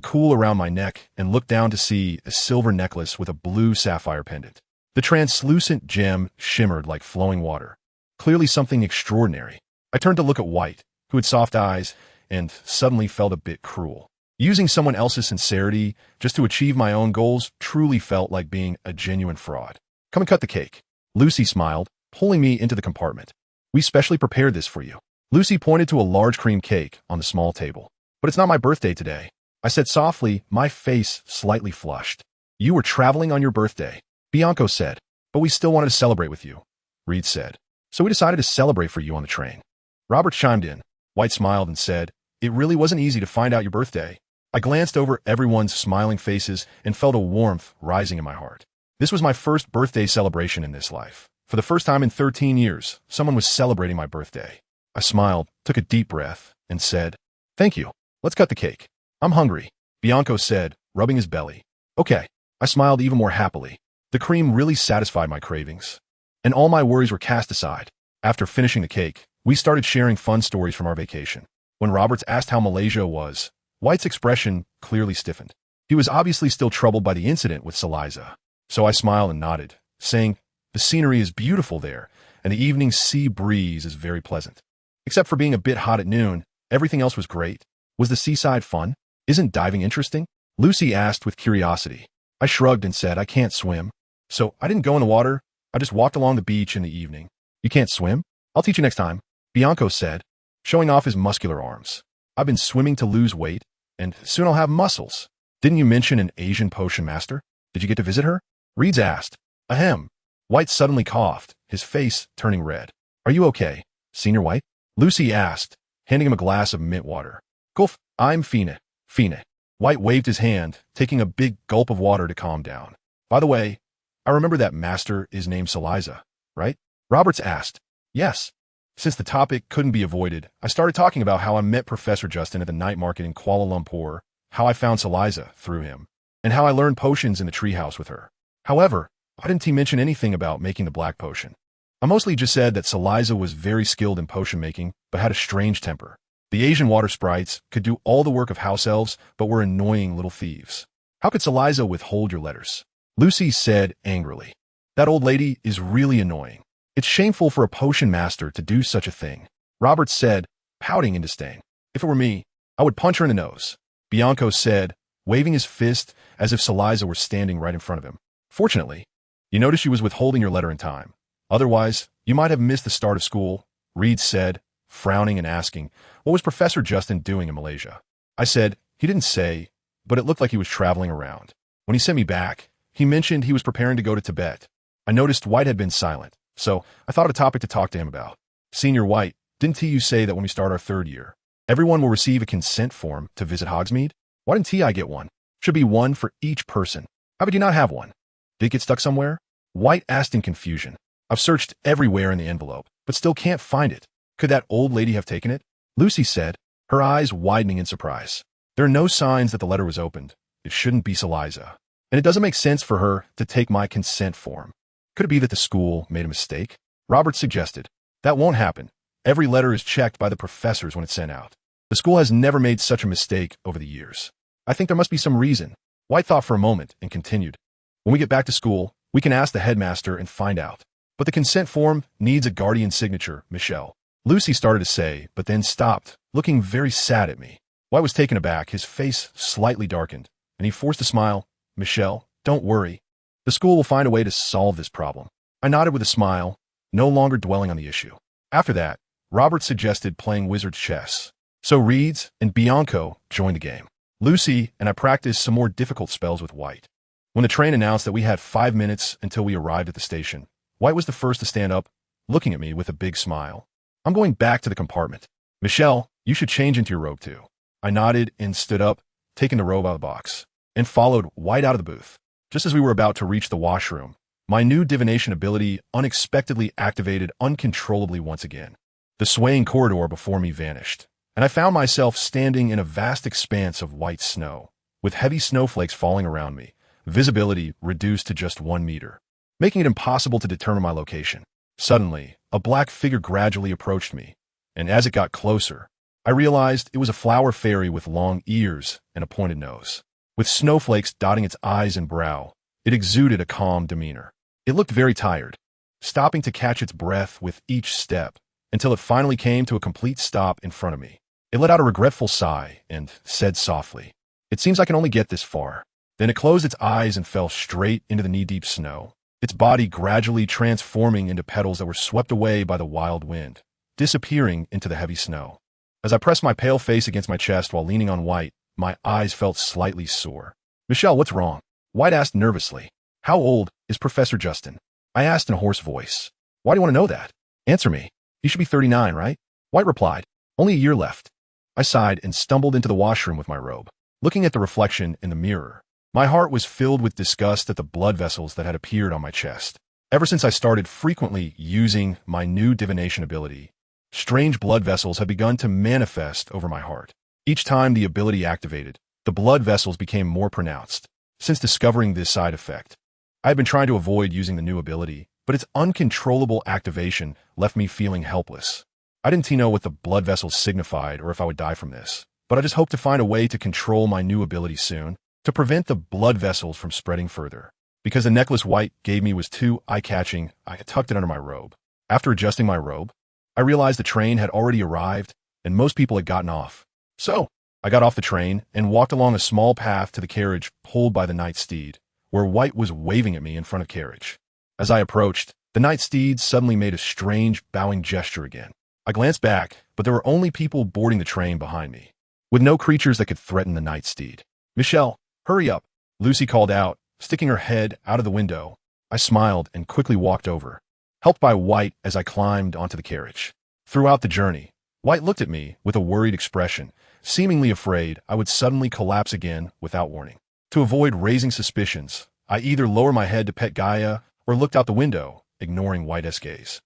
cool around my neck and looked down to see a silver necklace with a blue sapphire pendant. The translucent gem shimmered like flowing water. Clearly something extraordinary. I turned to look at White, who had soft eyes, and suddenly felt a bit cruel. Using someone else's sincerity just to achieve my own goals truly felt like being a genuine fraud. "Come and cut the cake." Lucy smiled, pulling me into the compartment. "We specially prepared this for you." Lucy pointed to a large cream cake on the small table. "But it's not my birthday today," I said softly, my face slightly flushed. "You were traveling on your birthday," Bianco said. "But we still wanted to celebrate with you," Reed said. "So we decided to celebrate for you on the train." Robert chimed in. White smiled and said, "It really wasn't easy to find out your birthday." I glanced over everyone's smiling faces and felt a warmth rising in my heart. This was my first birthday celebration in this life. For the first time in 13 years, someone was celebrating my birthday. I smiled, took a deep breath, and said, "Thank you. Let's cut the cake." "I'm hungry," Bianco said, rubbing his belly. "Okay." I smiled even more happily. The cream really satisfied my cravings, and all my worries were cast aside. After finishing the cake, we started sharing fun stories from our vacation. When Roberts asked how Malaysia was, White's expression clearly stiffened. He was obviously still troubled by the incident with Saliza. So I smiled and nodded, saying, "The scenery is beautiful there, and the evening sea breeze is very pleasant. Except for being a bit hot at noon, everything else was great." "Was the seaside fun? Isn't diving interesting?" Lucy asked with curiosity. I shrugged and said I can't swim. "So I didn't go in the water, I just walked along the beach in the evening." "You can't swim? I'll teach you next time," Bianco said, showing off his muscular arms. "I've been swimming to lose weight, and soon I'll have muscles." "Didn't you mention an Asian potion master? Did you get to visit her?" Reeds asked. Ahem. White suddenly coughed, his face turning red. "Are you okay, Senior White?" Lucy asked, handing him a glass of mint water. "Gulf, I'm fine. Fine." White waved his hand, taking a big gulp of water to calm down. "By the way, I remember that master is named Saliza, right?" Roberts asked. "Yes." Since the topic couldn't be avoided, I started talking about how I met Professor Justin at the night market in Kuala Lumpur, how I found Saliza through him, and how I learned potions in the treehouse with her. However, why didn't he mention anything about making the black potion? I mostly just said that Saliza was very skilled in potion making, but had a strange temper. The Asian water sprites could do all the work of house elves, but were annoying little thieves. "How could Saliza withhold your letters?" Lucy said angrily. "That old lady is really annoying. It's shameful for a potion master to do such a thing," Roberts said, pouting in disdain. "If it were me, I would punch her in the nose," Bianco said, waving his fist as if Saliza were standing right in front of him. "Fortunately, you noticed she was withholding your letter in time. Otherwise, you might have missed the start of school," Reed said, frowning and asking, "What was Professor Justin doing in Malaysia?" I said, "He didn't say, but it looked like he was traveling around. When he sent me back, he mentioned he was preparing to go to Tibet." I noticed White had been silent, so I thought of a topic to talk to him about. "Senior White, didn't TU say that when we start our third year, everyone will receive a consent form to visit Hogsmeade? Why didn't TI get one? Should be one for each person. How would you not have one? Did it get stuck somewhere?" White asked in confusion. "I've searched everywhere in the envelope, but still can't find it. Could that old lady have taken it?" Lucy said, her eyes widening in surprise. "There are no signs that the letter was opened. It shouldn't be Saliza. And it doesn't make sense for her to take my consent form. Could it be that the school made a mistake?" Robert suggested. "That won't happen. Every letter is checked by the professors when it's sent out. The school has never made such a mistake over the years. I think there must be some reason." White thought for a moment and continued. "When we get back to school, we can ask the headmaster and find out. But the consent form needs a guardian signature, Michelle." Lucy started to say, but then stopped, looking very sad at me. White was taken aback, his face slightly darkened, and he forced a smile. "Michelle, don't worry. The school will find a way to solve this problem." I nodded with a smile, no longer dwelling on the issue. After that, Robert suggested playing wizard chess. So Reeds and Bianco joined the game. Lucy and I practiced some more difficult spells with White. When the train announced that we had 5 minutes until we arrived at the station, White was the first to stand up, looking at me with a big smile. I'm going back to the compartment. Michelle, you should change into your robe too. I nodded and stood up, taking the robe out of the box, and followed White out of the booth. Just as we were about to reach the washroom, my new divination ability unexpectedly activated uncontrollably once again. The swaying corridor before me vanished, and I found myself standing in a vast expanse of white snow, with heavy snowflakes falling around me, visibility reduced to just 1 meter, making it impossible to determine my location. Suddenly, a black figure gradually approached me, and as it got closer, I realized it was a flower fairy with long ears and a pointed nose. With snowflakes dotting its eyes and brow, it exuded a calm demeanor. It looked very tired, stopping to catch its breath with each step, until it finally came to a complete stop in front of me. It let out a regretful sigh and said softly, "It seems I can only get this far." Then it closed its eyes and fell straight into the knee-deep snow, its body gradually transforming into petals that were swept away by the wild wind, disappearing into the heavy snow. As I pressed my pale face against my chest while leaning on White, my eyes felt slightly sore. "Michelle, what's wrong?" White asked nervously. "How old is Professor Justin?" I asked in a hoarse voice. "Why do you want to know that? Answer me. He should be 39, right?" White replied, "Only a year left." I sighed and stumbled into the washroom with my robe. Looking at the reflection in the mirror, my heart was filled with disgust at the blood vessels that had appeared on my chest. Ever since I started frequently using my new divination ability, strange blood vessels had begun to manifest over my heart. Each time the ability activated, the blood vessels became more pronounced. Since discovering this side effect, I had been trying to avoid using the new ability, but its uncontrollable activation left me feeling helpless. I didn't know what the blood vessels signified or if I would die from this, but I just hoped to find a way to control my new ability soon, to prevent the blood vessels from spreading further. Because the necklace White gave me was too eye-catching, I had tucked it under my robe. After adjusting my robe, I realized the train had already arrived and most people had gotten off. So, I got off the train and walked along a small path to the carriage pulled by the night steed, where White was waving at me in front of the carriage. As I approached, the night steed suddenly made a strange, bowing gesture again. I glanced back, but there were only people boarding the train behind me, with no creatures that could threaten the night steed. "Michelle, hurry up," Lucy called out, sticking her head out of the window. I smiled and quickly walked over, helped by White as I climbed onto the carriage. Throughout the journey, White looked at me with a worried expression, seemingly afraid I would suddenly collapse again without warning. To avoid raising suspicions, I either lowered my head to pet Gaia or looked out the window, ignoring White's gaze.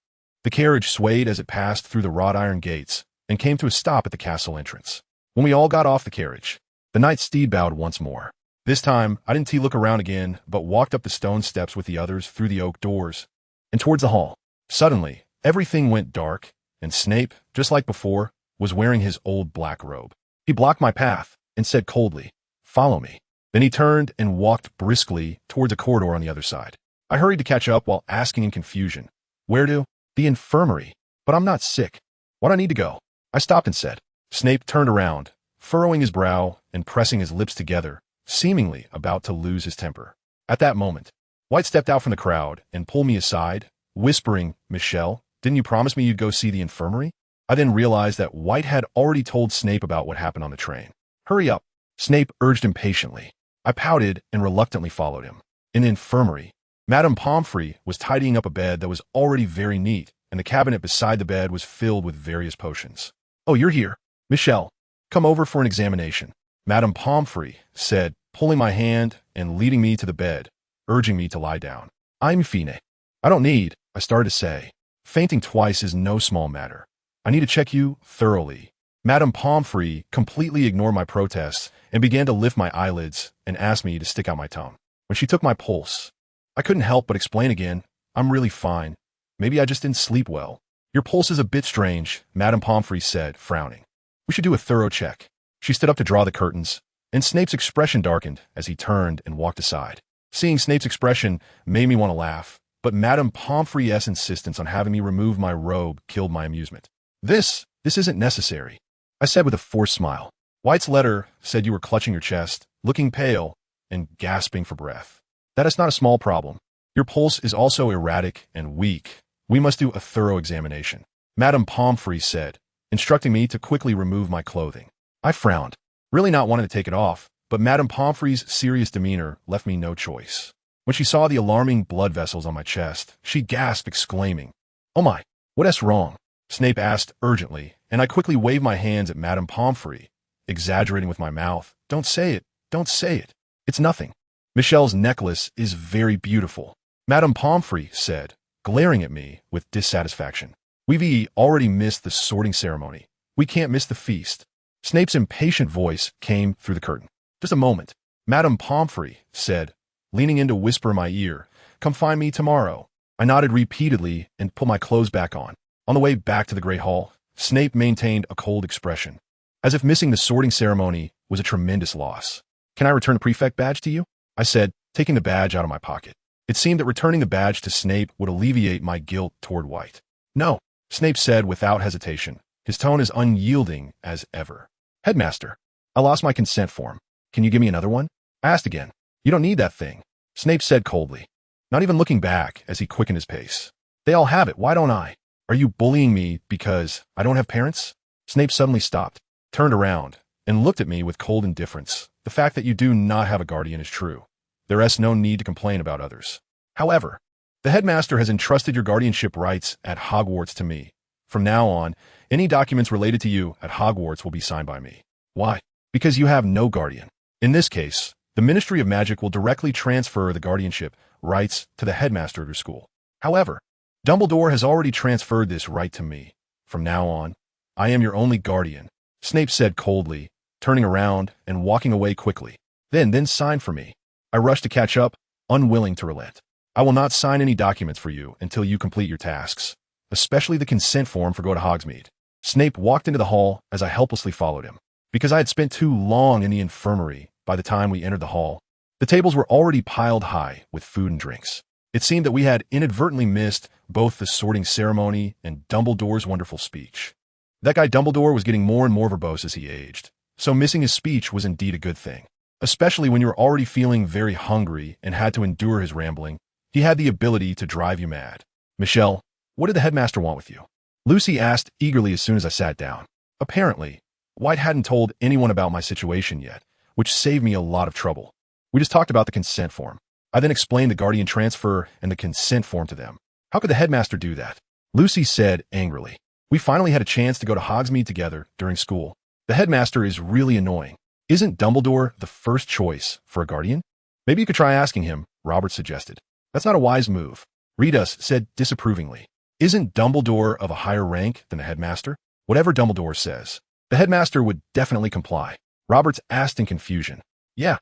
The carriage swayed as it passed through the wrought iron gates and came to a stop at the castle entrance. When we all got off the carriage, the night steed bowed once more. This time, I didn't look around again, but walked up the stone steps with the others through the oak doors and towards the hall. Suddenly, everything went dark, and Snape, just like before, was wearing his old black robe. He blocked my path and said coldly, "Follow me." Then he turned and walked briskly towards a corridor on the other side. I hurried to catch up while asking in confusion, "Where to?" "The infirmary." "But I'm not sick. Why do I need to go?" I stopped and said. Snape turned around, furrowing his brow and pressing his lips together, seemingly about to lose his temper. At that moment, White stepped out from the crowd and pulled me aside, whispering, "Michelle, didn't you promise me you'd go see the infirmary?" I then realized that White had already told Snape about what happened on the train. "Hurry up," Snape urged impatiently. I pouted and reluctantly followed him. In the infirmary, Madame Pomfrey was tidying up a bed that was already very neat, and the cabinet beside the bed was filled with various potions. "Oh, you're here. Michelle, come over for an examination," Madame Pomfrey said, pulling my hand and leading me to the bed, urging me to lie down. "I'm fine." "I don't need," I started to say. "Fainting twice is no small matter. I need to check you thoroughly." Madame Pomfrey completely ignored my protests and began to lift my eyelids and ask me to stick out my tongue. When she took my pulse, I couldn't help but explain again, "I'm really fine. Maybe I just didn't sleep well." "Your pulse is a bit strange," Madame Pomfrey said, frowning. "We should do a thorough check." She stood up to draw the curtains, and Snape's expression darkened as he turned and walked aside. Seeing Snape's expression made me want to laugh, but Madame Pomfrey's insistence on having me remove my robe killed my amusement. This isn't necessary," I said with a forced smile. "White's letter said you were clutching your chest, looking pale, and gasping for breath. That is not a small problem. Your pulse is also erratic and weak. We must do a thorough examination." Madame Pomfrey said, instructing me to quickly remove my clothing. I frowned, really not wanting to take it off, but Madame Pomfrey's serious demeanor left me no choice. When she saw the alarming blood vessels on my chest, she gasped, exclaiming, "Oh my, what's wrong?" Snape asked urgently, and I quickly waved my hands at Madame Pomfrey, exaggerating with my mouth. "Don't say it, don't say it. It's nothing. Michelle's necklace is very beautiful," Madame Pomfrey said, glaring at me with dissatisfaction. "We've already missed the sorting ceremony. We can't miss the feast." Snape's impatient voice came through the curtain. "Just a moment," Madame Pomfrey said, leaning in to whisper in my ear. "Come find me tomorrow." I nodded repeatedly and put my clothes back on. On the way back to the Great Hall, Snape maintained a cold expression, as if missing the sorting ceremony was a tremendous loss. "Can I return the prefect badge to you?" I said, taking the badge out of my pocket. It seemed that returning the badge to Snape would alleviate my guilt toward White. "No," Snape said without hesitation, his tone as unyielding as ever. "Headmaster, I lost my consent form. Can you give me another one?" I asked again. "You don't need that thing," Snape said coldly, not even looking back as he quickened his pace. "They all have it, why don't I? Are you bullying me because I don't have parents?" Snape suddenly stopped, turned around, and looked at me with cold indifference. "The fact that you do not have a guardian is true. There is no need to complain about others. However, the headmaster has entrusted your guardianship rights at Hogwarts to me. From now on, any documents related to you at Hogwarts will be signed by me." "Why?" "Because you have no guardian. In this case, the Ministry of Magic will directly transfer the guardianship rights to the headmaster of your school. However, Dumbledore has already transferred this right to me. From now on, I am your only guardian," Snape said coldly, turning around and walking away quickly. Then sign for me." I rushed to catch up, unwilling to relent. "I will not sign any documents for you until you complete your tasks, especially the consent form for go to Hogsmeade." Snape walked into the hall as I helplessly followed him. Because I had spent too long in the infirmary by the time we entered the hall, the tables were already piled high with food and drinks. It seemed that we had inadvertently missed both the sorting ceremony and Dumbledore's wonderful speech. That guy Dumbledore was getting more and more verbose as he aged, so missing his speech was indeed a good thing. Especially when you were already feeling very hungry and had to endure his rambling, he had the ability to drive you mad. "Michelle, what did the headmaster want with you?" Lucy asked eagerly as soon as I sat down. Apparently, White hadn't told anyone about my situation yet, which saved me a lot of trouble. We just talked about the consent form. I then explained the guardian transfer and the consent form to them. "How could the headmaster do that?" Lucy said angrily. "We finally had a chance to go to Hogsmeade together during school. The headmaster is really annoying. Isn't Dumbledore the first choice for a guardian?" "Maybe you could try asking him," Robert suggested. "That's not a wise move," Remus said disapprovingly. "Isn't Dumbledore of a higher rank than the headmaster?" "Whatever Dumbledore says, the headmaster would definitely comply," Roberts asked in confusion. Yeah.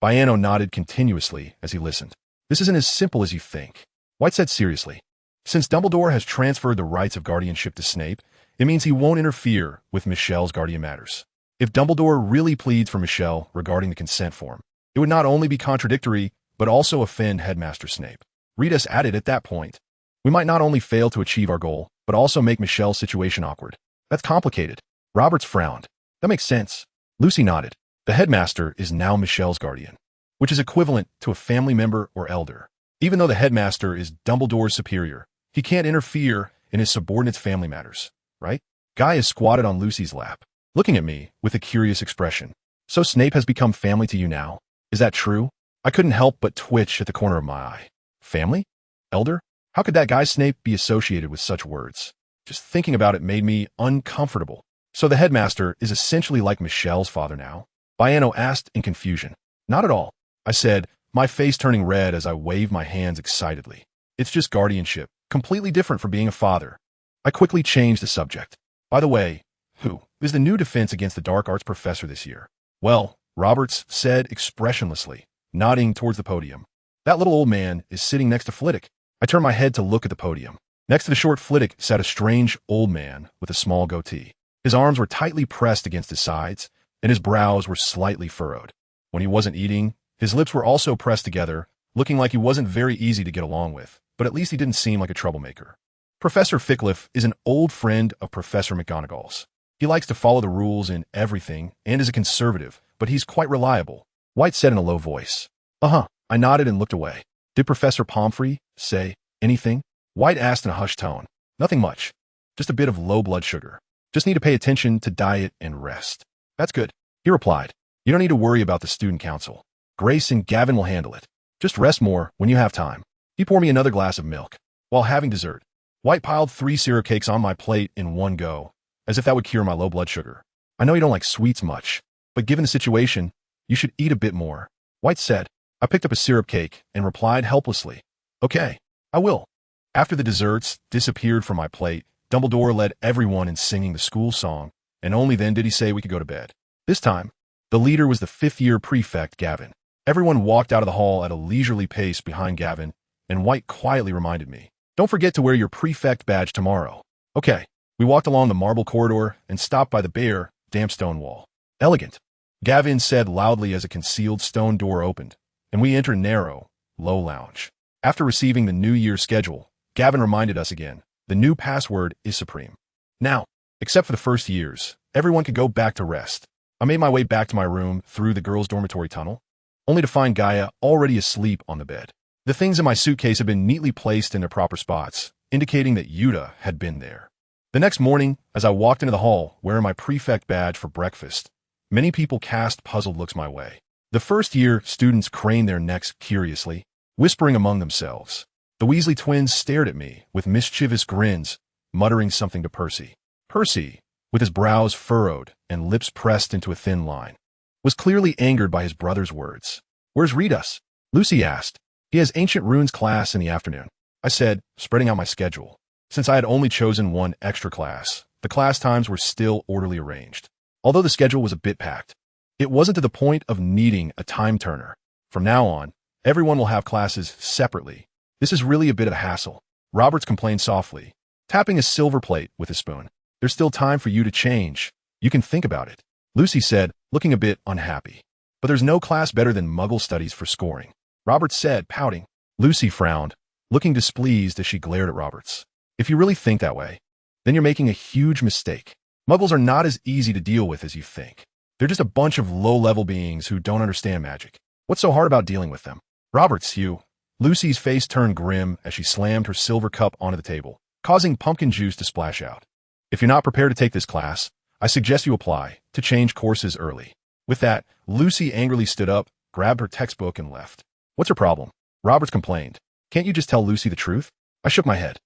Biano nodded continuously as he listened. "This isn't as simple as you think," White said seriously. "Since Dumbledore has transferred the rights of guardianship to Snape, it means he won't interfere with Michelle's guardian matters. If Dumbledore really pleads for Michelle regarding the consent form, it would not only be contradictory, but also offend Headmaster Snape." Remus added at that point, "We might not only fail to achieve our goal, but also make Michelle's situation awkward." "That's complicated." Roberts frowned. "That makes sense." Lucy nodded. "The headmaster is now Michelle's guardian, which is equivalent to a family member or elder. Even though the headmaster is Dumbledore's superior, he can't interfere in his subordinate's family matters, right?" Guy is squatted on Lucy's lap, looking at me with a curious expression. "So Snape has become family to you now? Is that true?" I couldn't help but twitch at the corner of my eye. Family? Elder? How could that guy Snape be associated with such words? Just thinking about it made me uncomfortable. "So the headmaster is essentially like Michelle's father now?" Biano asked in confusion. "Not at all," I said, my face turning red as I waved my hands excitedly. "It's just guardianship, completely different from being a father." I quickly changed the subject. "By the way, who is the new defense against the dark arts professor this year?" "Well," Roberts said expressionlessly, nodding towards the podium. "That little old man is sitting next to Flitwick." I turned my head to look at the podium. Next to the short Flitwick sat a strange old man with a small goatee. His arms were tightly pressed against his sides, and his brows were slightly furrowed. When he wasn't eating, his lips were also pressed together, looking like he wasn't very easy to get along with, but at least he didn't seem like a troublemaker. Professor Fickliffe is an old friend of Professor McGonagall's. He likes to follow the rules in everything and is a conservative, but he's quite reliable, White said in a low voice. "Uh-huh." I nodded and looked away. "Did Professor Pomfrey say anything?" White asked in a hushed tone. "Nothing much. Just a bit of low blood sugar. Just need to pay attention to diet and rest. That's good, he replied. You don't need to worry about the student council. Grace and Gavin will handle it. Just rest more when you have time. He poured me another glass of milk. While having dessert, White piled 3 syrup cakes on my plate in one go, as if that would cure my low blood sugar. I know you don't like sweets much, but given the situation, you should eat a bit more. White said. I picked up a syrup cake and replied helplessly, okay, I will. After the desserts disappeared from my plate, Dumbledore led everyone in singing the school song, and only then did he say we could go to bed. This time, the leader was the 5th-year prefect, Gavin. Everyone walked out of the hall at a leisurely pace behind Gavin, and White quietly reminded me, don't forget to wear your prefect badge tomorrow. Okay. We walked along the marble corridor and stopped by the bare, damp stone wall. Elegant, Gavin said loudly as a concealed stone door opened, and we entered a narrow, low lounge. After receiving the New Year's schedule, Gavin reminded us again, the new password is supreme. Now, except for the first years, everyone could go back to rest. I made my way back to my room through the girls' dormitory tunnel, only to find Gaia already asleep on the bed. The things in my suitcase had been neatly placed in their proper spots, indicating that Yuta had been there. The next morning, as I walked into the hall wearing my prefect badge for breakfast, many people cast puzzled looks my way. The first-year students craned their necks curiously, whispering among themselves. The Weasley twins stared at me with mischievous grins, muttering something to Percy. Percy, with his brows furrowed and lips pressed into a thin line, was clearly angered by his brother's words. Where's Redus? Lucy asked. He has ancient runes class in the afternoon, I said, spreading out my schedule. Since I had only chosen one extra class, the class times were still orderly arranged. Although the schedule was a bit packed, it wasn't to the point of needing a time turner. From now on, everyone will have classes separately. This is really a bit of a hassle, Roberts complained softly, tapping a silver plate with his spoon. There's still time for you to change. You can think about it, Lucy said, looking a bit unhappy. But there's no class better than Muggle studies for scoring, Roberts said, pouting. Lucy frowned, looking displeased as she glared at Roberts. If you really think that way, then you're making a huge mistake. Muggles are not as easy to deal with as you think. They're just a bunch of low-level beings who don't understand magic. What's so hard about dealing with them? Roberts, you. Lucy's face turned grim as she slammed her silver cup onto the table, causing pumpkin juice to splash out. If you're not prepared to take this class, I suggest you apply to change courses early. With that, Lucy angrily stood up, grabbed her textbook, and left. What's her problem? Roberts complained. Can't you just tell Lucy the truth? I shook my head.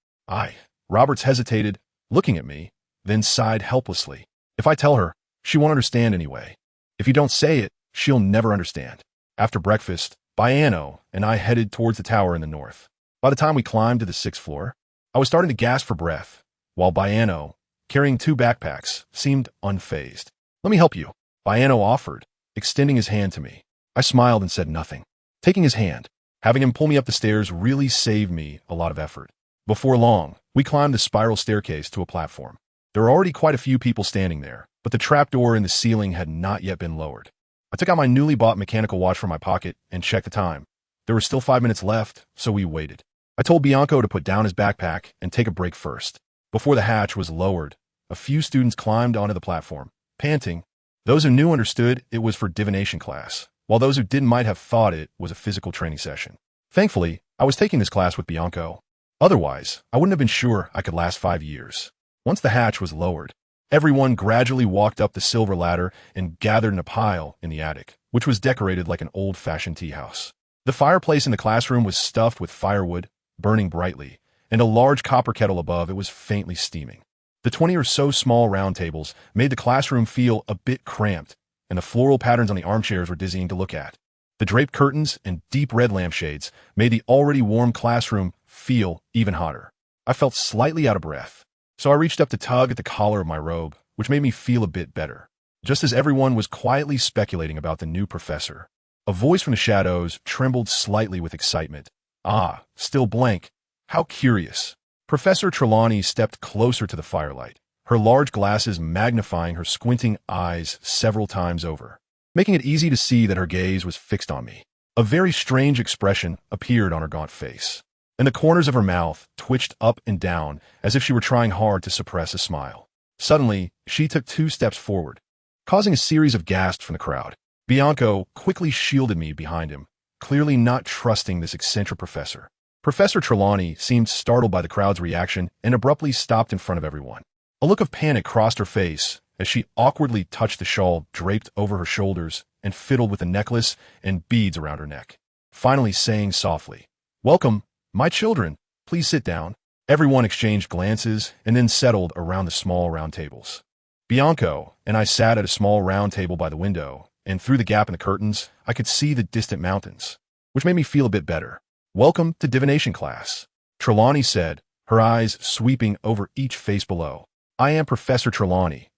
Roberts hesitated, looking at me, then sighed helplessly. If I tell her, she won't understand anyway. If you don't say it, she'll never understand. After breakfast, Biano and I headed towards the tower in the north. By the time we climbed to the 6th floor, I was starting to gasp for breath, while Biano, carrying 2 backpacks, seemed unfazed. Let me help you, Biano offered, extending his hand to me. I smiled and said nothing. Taking his hand, having him pull me up the stairs really saved me a lot of effort. Before long, we climbed the spiral staircase to a platform. There were already quite a few people standing there, but the trapdoor in the ceiling had not yet been lowered. I took out my newly bought mechanical watch from my pocket and checked the time. There were still 5 minutes left, so we waited. I told Bianco to put down his backpack and take a break first. Before the hatch was lowered, a few students climbed onto the platform, panting. Those who knew understood it was for divination class, while those who didn't might have thought it was a physical training session. Thankfully, I was taking this class with Bianco. Otherwise, I wouldn't have been sure I could last 5 years. Once the hatch was lowered, everyone gradually walked up the silver ladder and gathered in a pile in the attic, which was decorated like an old-fashioned tea house. The fireplace in the classroom was stuffed with firewood, burning brightly, and a large copper kettle above it was faintly steaming. The 20 or so small round tables made the classroom feel a bit cramped, and the floral patterns on the armchairs were dizzying to look at. The draped curtains and deep red lampshades made the already warm classroom feel even hotter. I felt slightly out of breath, so I reached up to tug at the collar of my robe, which made me feel a bit better. Just as everyone was quietly speculating about the new professor, a voice from the shadows trembled slightly with excitement. Ah, still blank. How curious. Professor Trelawney stepped closer to the firelight, her large glasses magnifying her squinting eyes several times over, making it easy to see that her gaze was fixed on me. A very strange expression appeared on her gaunt face, and the corners of her mouth twitched up and down as if she were trying hard to suppress a smile. Suddenly, she took 2 steps forward, causing a series of gasps from the crowd. Bianco quickly shielded me behind him, clearly not trusting this eccentric professor. Professor Trelawney seemed startled by the crowd's reaction and abruptly stopped in front of everyone. A look of panic crossed her face as she awkwardly touched the shawl draped over her shoulders and fiddled with the necklace and beads around her neck, finally saying softly, "Welcome, my children. Please sit down." Everyone exchanged glances and then settled around the small round tables. Bianco and I sat at a small round table by the window, and through the gap in the curtains, I could see the distant mountains, which made me feel a bit better. "Welcome to divination class," Trelawney said, her eyes sweeping over each face below. "I am Professor Trelawney,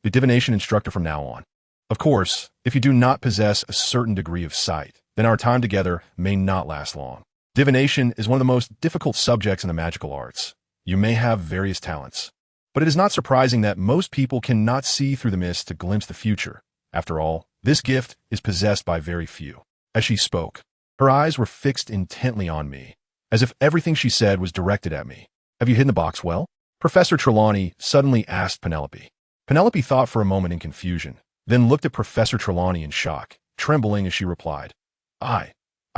the divination instructor from now on. Of course, if you do not possess a certain degree of sight, then our time together may not last long. Divination is one of the most difficult subjects in the magical arts. You may have various talents, but it is not surprising that most people cannot see through the mist to glimpse the future. After all, this gift is possessed by very few." As she spoke, her eyes were fixed intently on me, as if everything she said was directed at me. "Have you hidden the box well?" Professor Trelawney suddenly asked Penelope. Penelope thought for a moment in confusion, then looked at Professor Trelawney in shock, trembling as she replied, I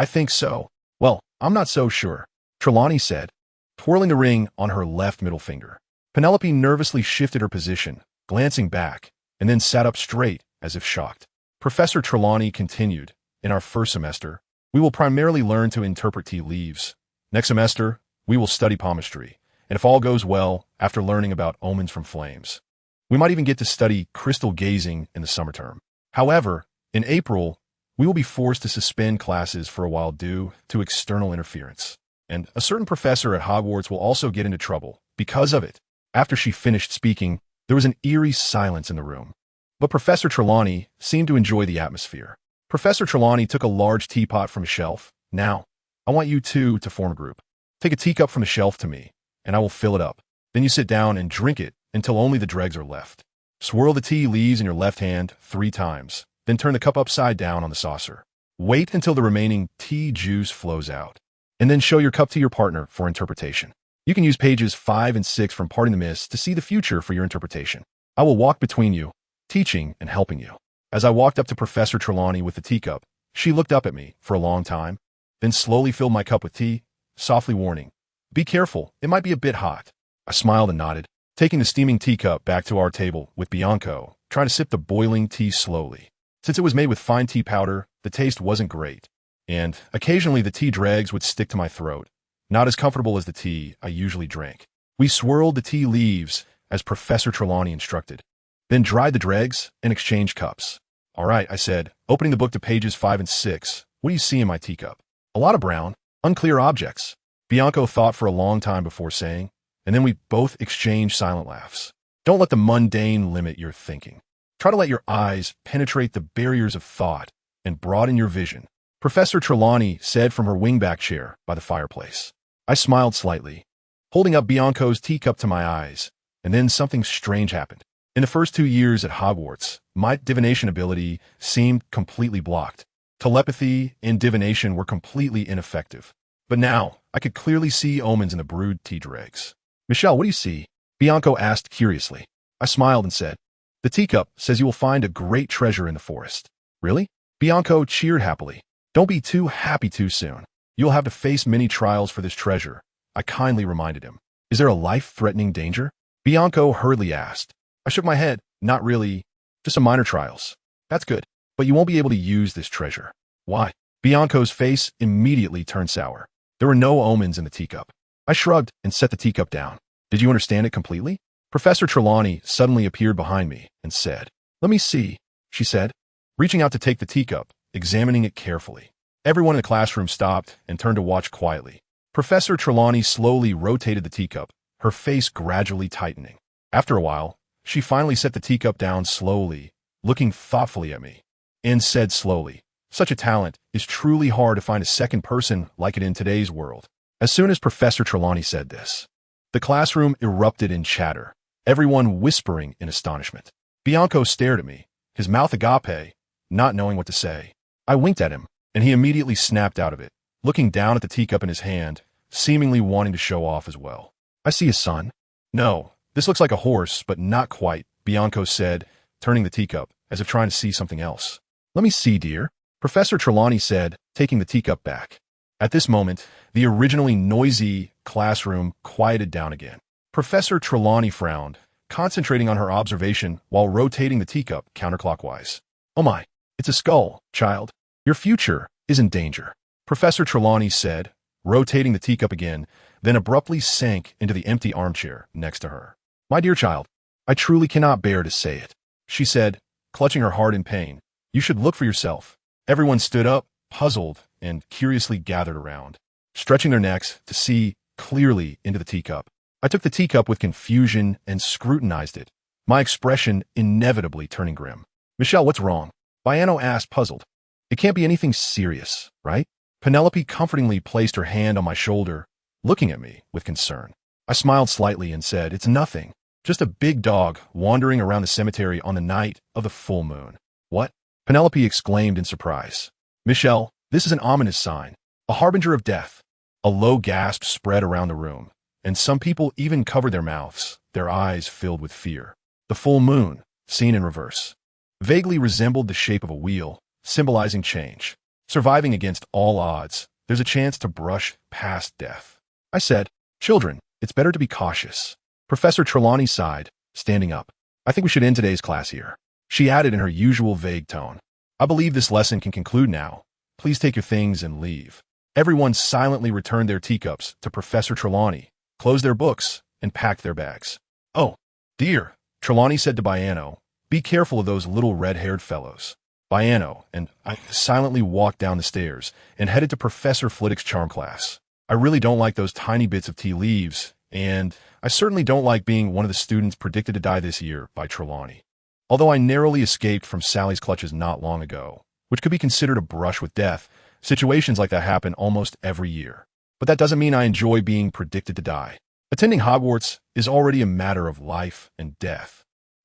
think so." "Well, I'm not so sure," Trelawney said, twirling the ring on her left middle finger. Penelope nervously shifted her position, glancing back, and then sat up straight as if shocked. Professor Trelawney continued, "In our first semester, we will primarily learn to interpret tea leaves. Next semester, we will study palmistry, and if all goes well, after learning about omens from flames, we might even get to study crystal gazing in the summer term. However, in April, we will be forced to suspend classes for a while due to external interference, and a certain professor at Hogwarts will also get into trouble because of it." After she finished speaking, there was an eerie silence in the room, but Professor Trelawney seemed to enjoy the atmosphere. Professor Trelawney took a large teapot from a shelf. "Now, I want you two to form a group. Take a teacup from the shelf to me, and I will fill it up. Then you sit down and drink it until only the dregs are left. Swirl the tea leaves in your left hand 3 times. Then turn the cup upside down on the saucer. Wait until the remaining tea juice flows out, and then show your cup to your partner for interpretation. You can use pages 5 and 6 from Parting the Mist to see the future for your interpretation. I will walk between you, teaching and helping you." As I walked up to Professor Trelawney with the teacup, she looked up at me for a long time, then slowly filled my cup with tea, softly warning, "Be careful, it might be a bit hot." I smiled and nodded, taking the steaming teacup back to our table with Bianco, trying to sip the boiling tea slowly. Since it was made with fine tea powder, the taste wasn't great, and occasionally the tea dregs would stick to my throat, not as comfortable as the tea I usually drank. We swirled the tea leaves as Professor Trelawney instructed, then dried the dregs and exchanged cups. "All right," I said, opening the book to pages 5 and 6. "What do you see in my teacup?" "A lot of brown, unclear objects," Bianco thought for a long time before saying, and then we both exchanged silent laughs. "Don't let the mundane limit your thinking. Try to let your eyes penetrate the barriers of thought and broaden your vision," Professor Trelawney said from her wingback chair by the fireplace. I smiled slightly, holding up Bianco's teacup to my eyes, and then something strange happened. In the first 2 years at Hogwarts, my divination ability seemed completely blocked. Telepathy and divination were completely ineffective. But now, I could clearly see omens in the brewed tea dregs. "Michelle, what do you see?" Bianco asked curiously. I smiled and said, "The teacup says you will find a great treasure in the forest." "Really?" Bianco cheered happily. "Don't be too happy too soon. You'll have to face many trials for this treasure," I kindly reminded him. "Is there a life-threatening danger?" Bianco hurriedly asked. I shook my head. "Not really. Just some minor trials." "That's good. But you won't be able to use this treasure." "Why?" Bianco's face immediately turned sour. There were no omens in the teacup. I shrugged and set the teacup down. "Did you understand it completely?" Professor Trelawney suddenly appeared behind me and said, "Let me see," she said, reaching out to take the teacup, examining it carefully. Everyone in the classroom stopped and turned to watch quietly. Professor Trelawney slowly rotated the teacup, her face gradually tightening. After a while, she finally set the teacup down slowly, looking thoughtfully at me, and said slowly, "Such a talent is truly hard to find a second person like it in today's world." As soon as Professor Trelawney said this, the classroom erupted in chatter, everyone whispering in astonishment. Bianco stared at me, his mouth agape, not knowing what to say. I winked at him, and he immediately snapped out of it, looking down at the teacup in his hand, seemingly wanting to show off as well. "I see a sun." "No, this looks like a horse, but not quite," Bianco said, turning the teacup, as if trying to see something else. "Let me see, dear," Professor Trelawney said, taking the teacup back. At this moment, the originally noisy classroom quieted down again. Professor Trelawney frowned, concentrating on her observation while rotating the teacup counterclockwise. "Oh my, it's a skull, child. Your future is in danger," Professor Trelawney said, rotating the teacup again, then abruptly sank into the empty armchair next to her. "My dear child, I truly cannot bear to say it," she said, clutching her heart in pain. "You should look for yourself." Everyone stood up, puzzled, and curiously gathered around, stretching their necks to see clearly into the teacup. I took the teacup with confusion and scrutinized it, my expression inevitably turning grim. "Michelle, what's wrong?" Baiano asked, puzzled. "It can't be anything serious, right?" Penelope comfortingly placed her hand on my shoulder, looking at me with concern. I smiled slightly and said, "It's nothing. Just a big dog wandering around the cemetery on the night of the full moon." "What?" Penelope exclaimed in surprise. "Michelle, this is an ominous sign, a harbinger of death." A low gasp spread around the room, and some people even covered their mouths, their eyes filled with fear. The full moon, seen in reverse, vaguely resembled the shape of a wheel, symbolizing change. Surviving against all odds, there's a chance to brush past death. I said, "Children, it's better to be cautious." Professor Trelawney sighed, standing up. "I think we should end today's class here." She added in her usual vague tone, "I believe this lesson can conclude now. Please take your things and leave." Everyone silently returned their teacups to Professor Trelawney, closed their books, and packed their bags. "Oh, dear," Trelawney said to Baiano, "be careful of those little red-haired fellows." Baiano and I silently walked down the stairs and headed to Professor Flitwick's charm class. I really don't like those tiny bits of tea leaves, and I certainly don't like being one of the students predicted to die this year by Trelawney. Although I narrowly escaped from Sally's clutches not long ago, which could be considered a brush with death, situations like that happen almost every year. But that doesn't mean I enjoy being predicted to die. Attending Hogwarts is already a matter of life and death.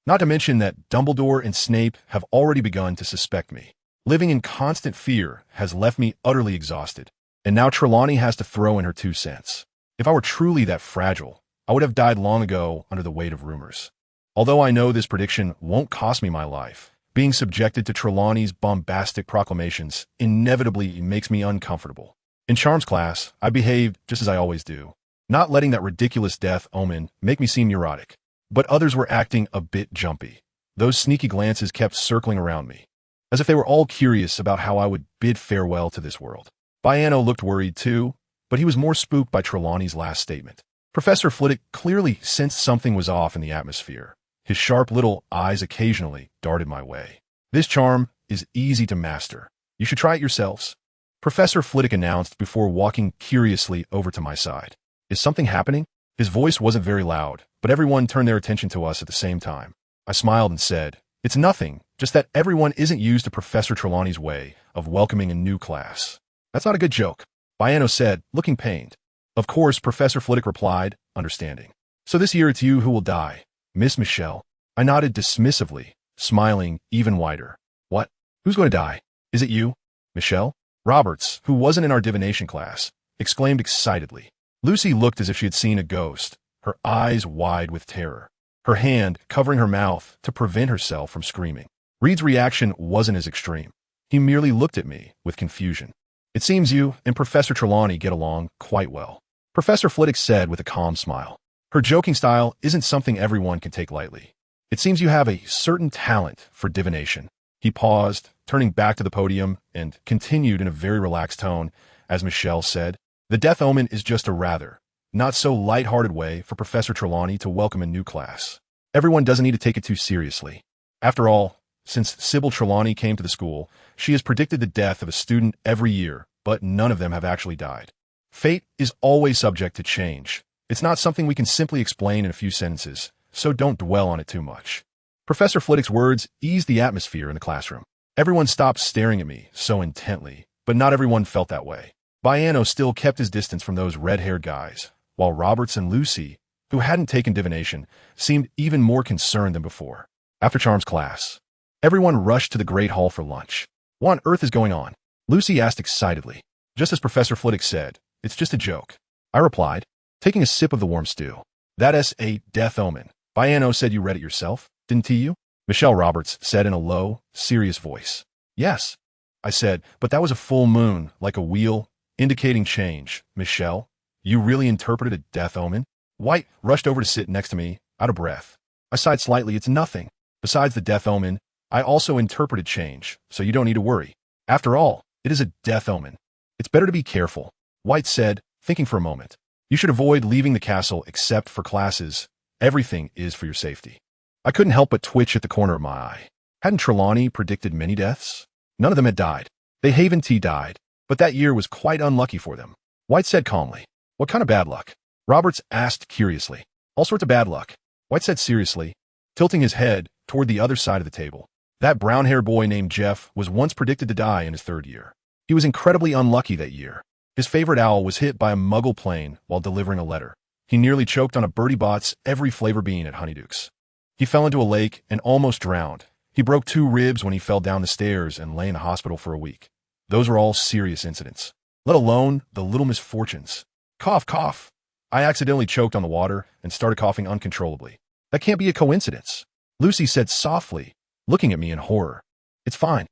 Not to mention that Dumbledore and Snape have already begun to suspect me. Living in constant fear has left me utterly exhausted, and now Trelawney has to throw in her 2 cents. If I were truly that fragile, I would have died long ago under the weight of rumors. Although I know this prediction won't cost me my life, being subjected to Trelawney's bombastic proclamations inevitably makes me uncomfortable. In Charms class, I behaved just as I always do, not letting that ridiculous death omen make me seem neurotic. But others were acting a bit jumpy. Those sneaky glances kept circling around me, as if they were all curious about how I would bid farewell to this world. Baiano looked worried too, but he was more spooked by Trelawney's last statement. Professor Flitwick clearly sensed something was off in the atmosphere. His sharp little eyes occasionally darted my way. "This charm is easy to master. You should try it yourselves," Professor Flitwick announced before walking curiously over to my side. "Is something happening?" His voice wasn't very loud, but everyone turned their attention to us at the same time. I smiled and said, "It's nothing, just that everyone isn't used to Professor Trelawney's way of welcoming a new class." "That's not a good joke," Baiano said, looking pained. "Of course," Professor Flitwick replied, understanding. "So this year it's you who will die, Miss Michelle." I nodded dismissively, smiling even wider. "What? Who's going to die? Is it you, Michelle?" Roberts, who wasn't in our divination class, exclaimed excitedly. Lucy looked as if she had seen a ghost, her eyes wide with terror, her hand covering her mouth to prevent herself from screaming. Reed's reaction wasn't as extreme. He merely looked at me with confusion. "It seems you and Professor Trelawney get along quite well," Professor Flitwick said with a calm smile. "Her joking style isn't something everyone can take lightly. It seems you have a certain talent for divination." He paused, turning back to the podium, and continued in a very relaxed tone, as Michelle said, "The death omen is just a rather not so light-hearted way for Professor Trelawney to welcome a new class. Everyone doesn't need to take it too seriously. After all, since Sybil Trelawney came to the school, she has predicted the death of a student every year, but none of them have actually died. Fate is always subject to change. It's not something we can simply explain in a few sentences, so don't dwell on it too much." Professor Flitwick's words eased the atmosphere in the classroom. Everyone stopped staring at me so intently, but not everyone felt that way. Baiano still kept his distance from those red-haired guys, while Roberts and Lucy, who hadn't taken divination, seemed even more concerned than before. After Charms class, everyone rushed to the Great Hall for lunch. "What on earth is going on?" Lucy asked excitedly. "Just as Professor Flitwick said, it's just a joke," I replied, taking a sip of the warm stew. "That's a death omen. Baiano said you read it yourself, didn't you?" Michelle Roberts said in a low, serious voice. "Yes," I said, "but that was a full moon, like a wheel, indicating change. Michelle, you really interpreted a death omen? White rushed over to sit next to me, out of breath. I sighed slightly. It's nothing. Besides the death omen, I also interpreted change, so you don't need to worry. After all, it is a death omen. It's better to be careful, White said, thinking for a moment. You should avoid leaving the castle except for classes. Everything is for your safety. I couldn't help but twitch at the corner of my eye. Hadn't Trelawney predicted many deaths? None of them had died. They Haven T died, but that year was quite unlucky for them. White said calmly. What kind of bad luck? Roberts asked curiously. All sorts of bad luck, White said seriously, tilting his head toward the other side of the table. That brown-haired boy named Jeff was once predicted to die in his 3rd year. He was incredibly unlucky that year. His favorite owl was hit by a muggle plane while delivering a letter. He nearly choked on a Bertie Bott's every flavor bean at Honeyduke's. He fell into a lake and almost drowned. He broke 2 ribs when he fell down the stairs and lay in the hospital for a week. Those were all serious incidents, let alone the little misfortunes. Cough, cough. I accidentally choked on the water and started coughing uncontrollably. That can't be a coincidence, Lucy said softly, looking at me in horror. It's fine,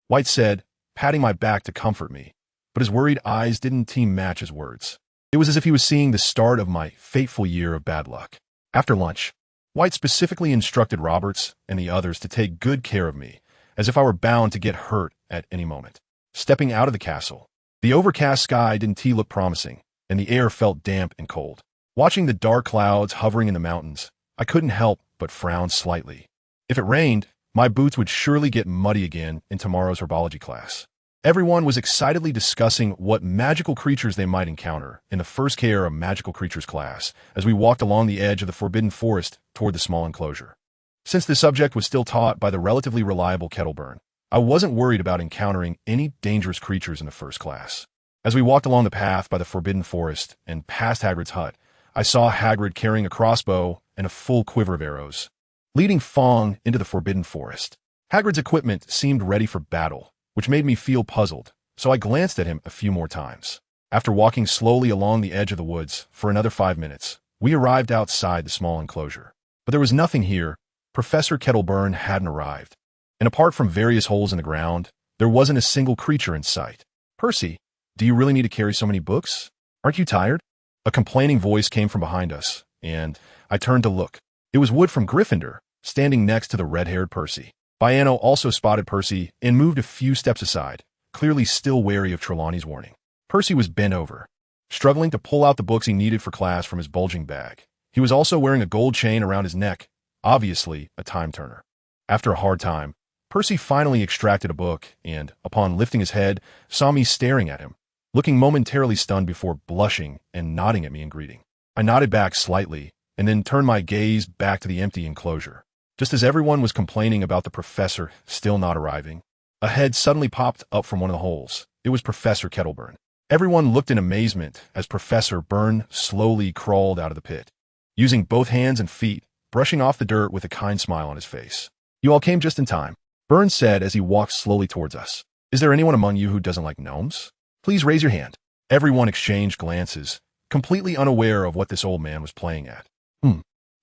White said, patting my back to comfort me, but his worried eyes didn't seem match his words. It was as if he was seeing the start of my fateful year of bad luck. After lunch, White specifically instructed Roberts and the others to take good care of me, as if I were bound to get hurt at any moment. Stepping out of the castle, the overcast sky didn't look promising, and the air felt damp and cold. Watching the dark clouds hovering in the mountains, I couldn't help but frown slightly. If it rained, my boots would surely get muddy again in tomorrow's herbology class. Everyone was excitedly discussing what magical creatures they might encounter in the first care of magical creatures class as we walked along the edge of the forbidden forest toward the small enclosure. Since the subject was still taught by the relatively reliable Kettleburn, I wasn't worried about encountering any dangerous creatures in the first class. As we walked along the path by the forbidden forest and past Hagrid's hut, I saw Hagrid carrying a crossbow and a full quiver of arrows, leading Fong into the forbidden forest. Hagrid's equipment seemed ready for battle, which made me feel puzzled, so I glanced at him a few more times. After walking slowly along the edge of the woods for another 5 minutes, we arrived outside the small enclosure. But there was nothing here. Professor Kettleburn hadn't arrived, and apart from various holes in the ground, there wasn't a single creature in sight. Percy, do you really need to carry so many books? Aren't you tired? A complaining voice came from behind us, and I turned to look. It was Wood from Gryffindor, standing next to the red-haired Percy. Biano also spotted Percy and moved a few steps aside, clearly still wary of Trelawney's warning. Percy was bent over, struggling to pull out the books he needed for class from his bulging bag. He was also wearing a gold chain around his neck, obviously a time-turner. After a hard time, Percy finally extracted a book and, upon lifting his head, saw me staring at him, looking momentarily stunned before blushing and nodding at me in greeting. I nodded back slightly and then turned my gaze back to the empty enclosure. Just as everyone was complaining about the professor still not arriving, a head suddenly popped up from one of the holes. It was Professor Kettleburn. Everyone looked in amazement as Professor Burn slowly crawled out of the pit, using both hands and feet, brushing off the dirt with a kind smile on his face. You all came just in time, Burn said as he walked slowly towards us. Is there anyone among you who doesn't like gnomes? Please raise your hand. Everyone exchanged glances, completely unaware of what this old man was playing at.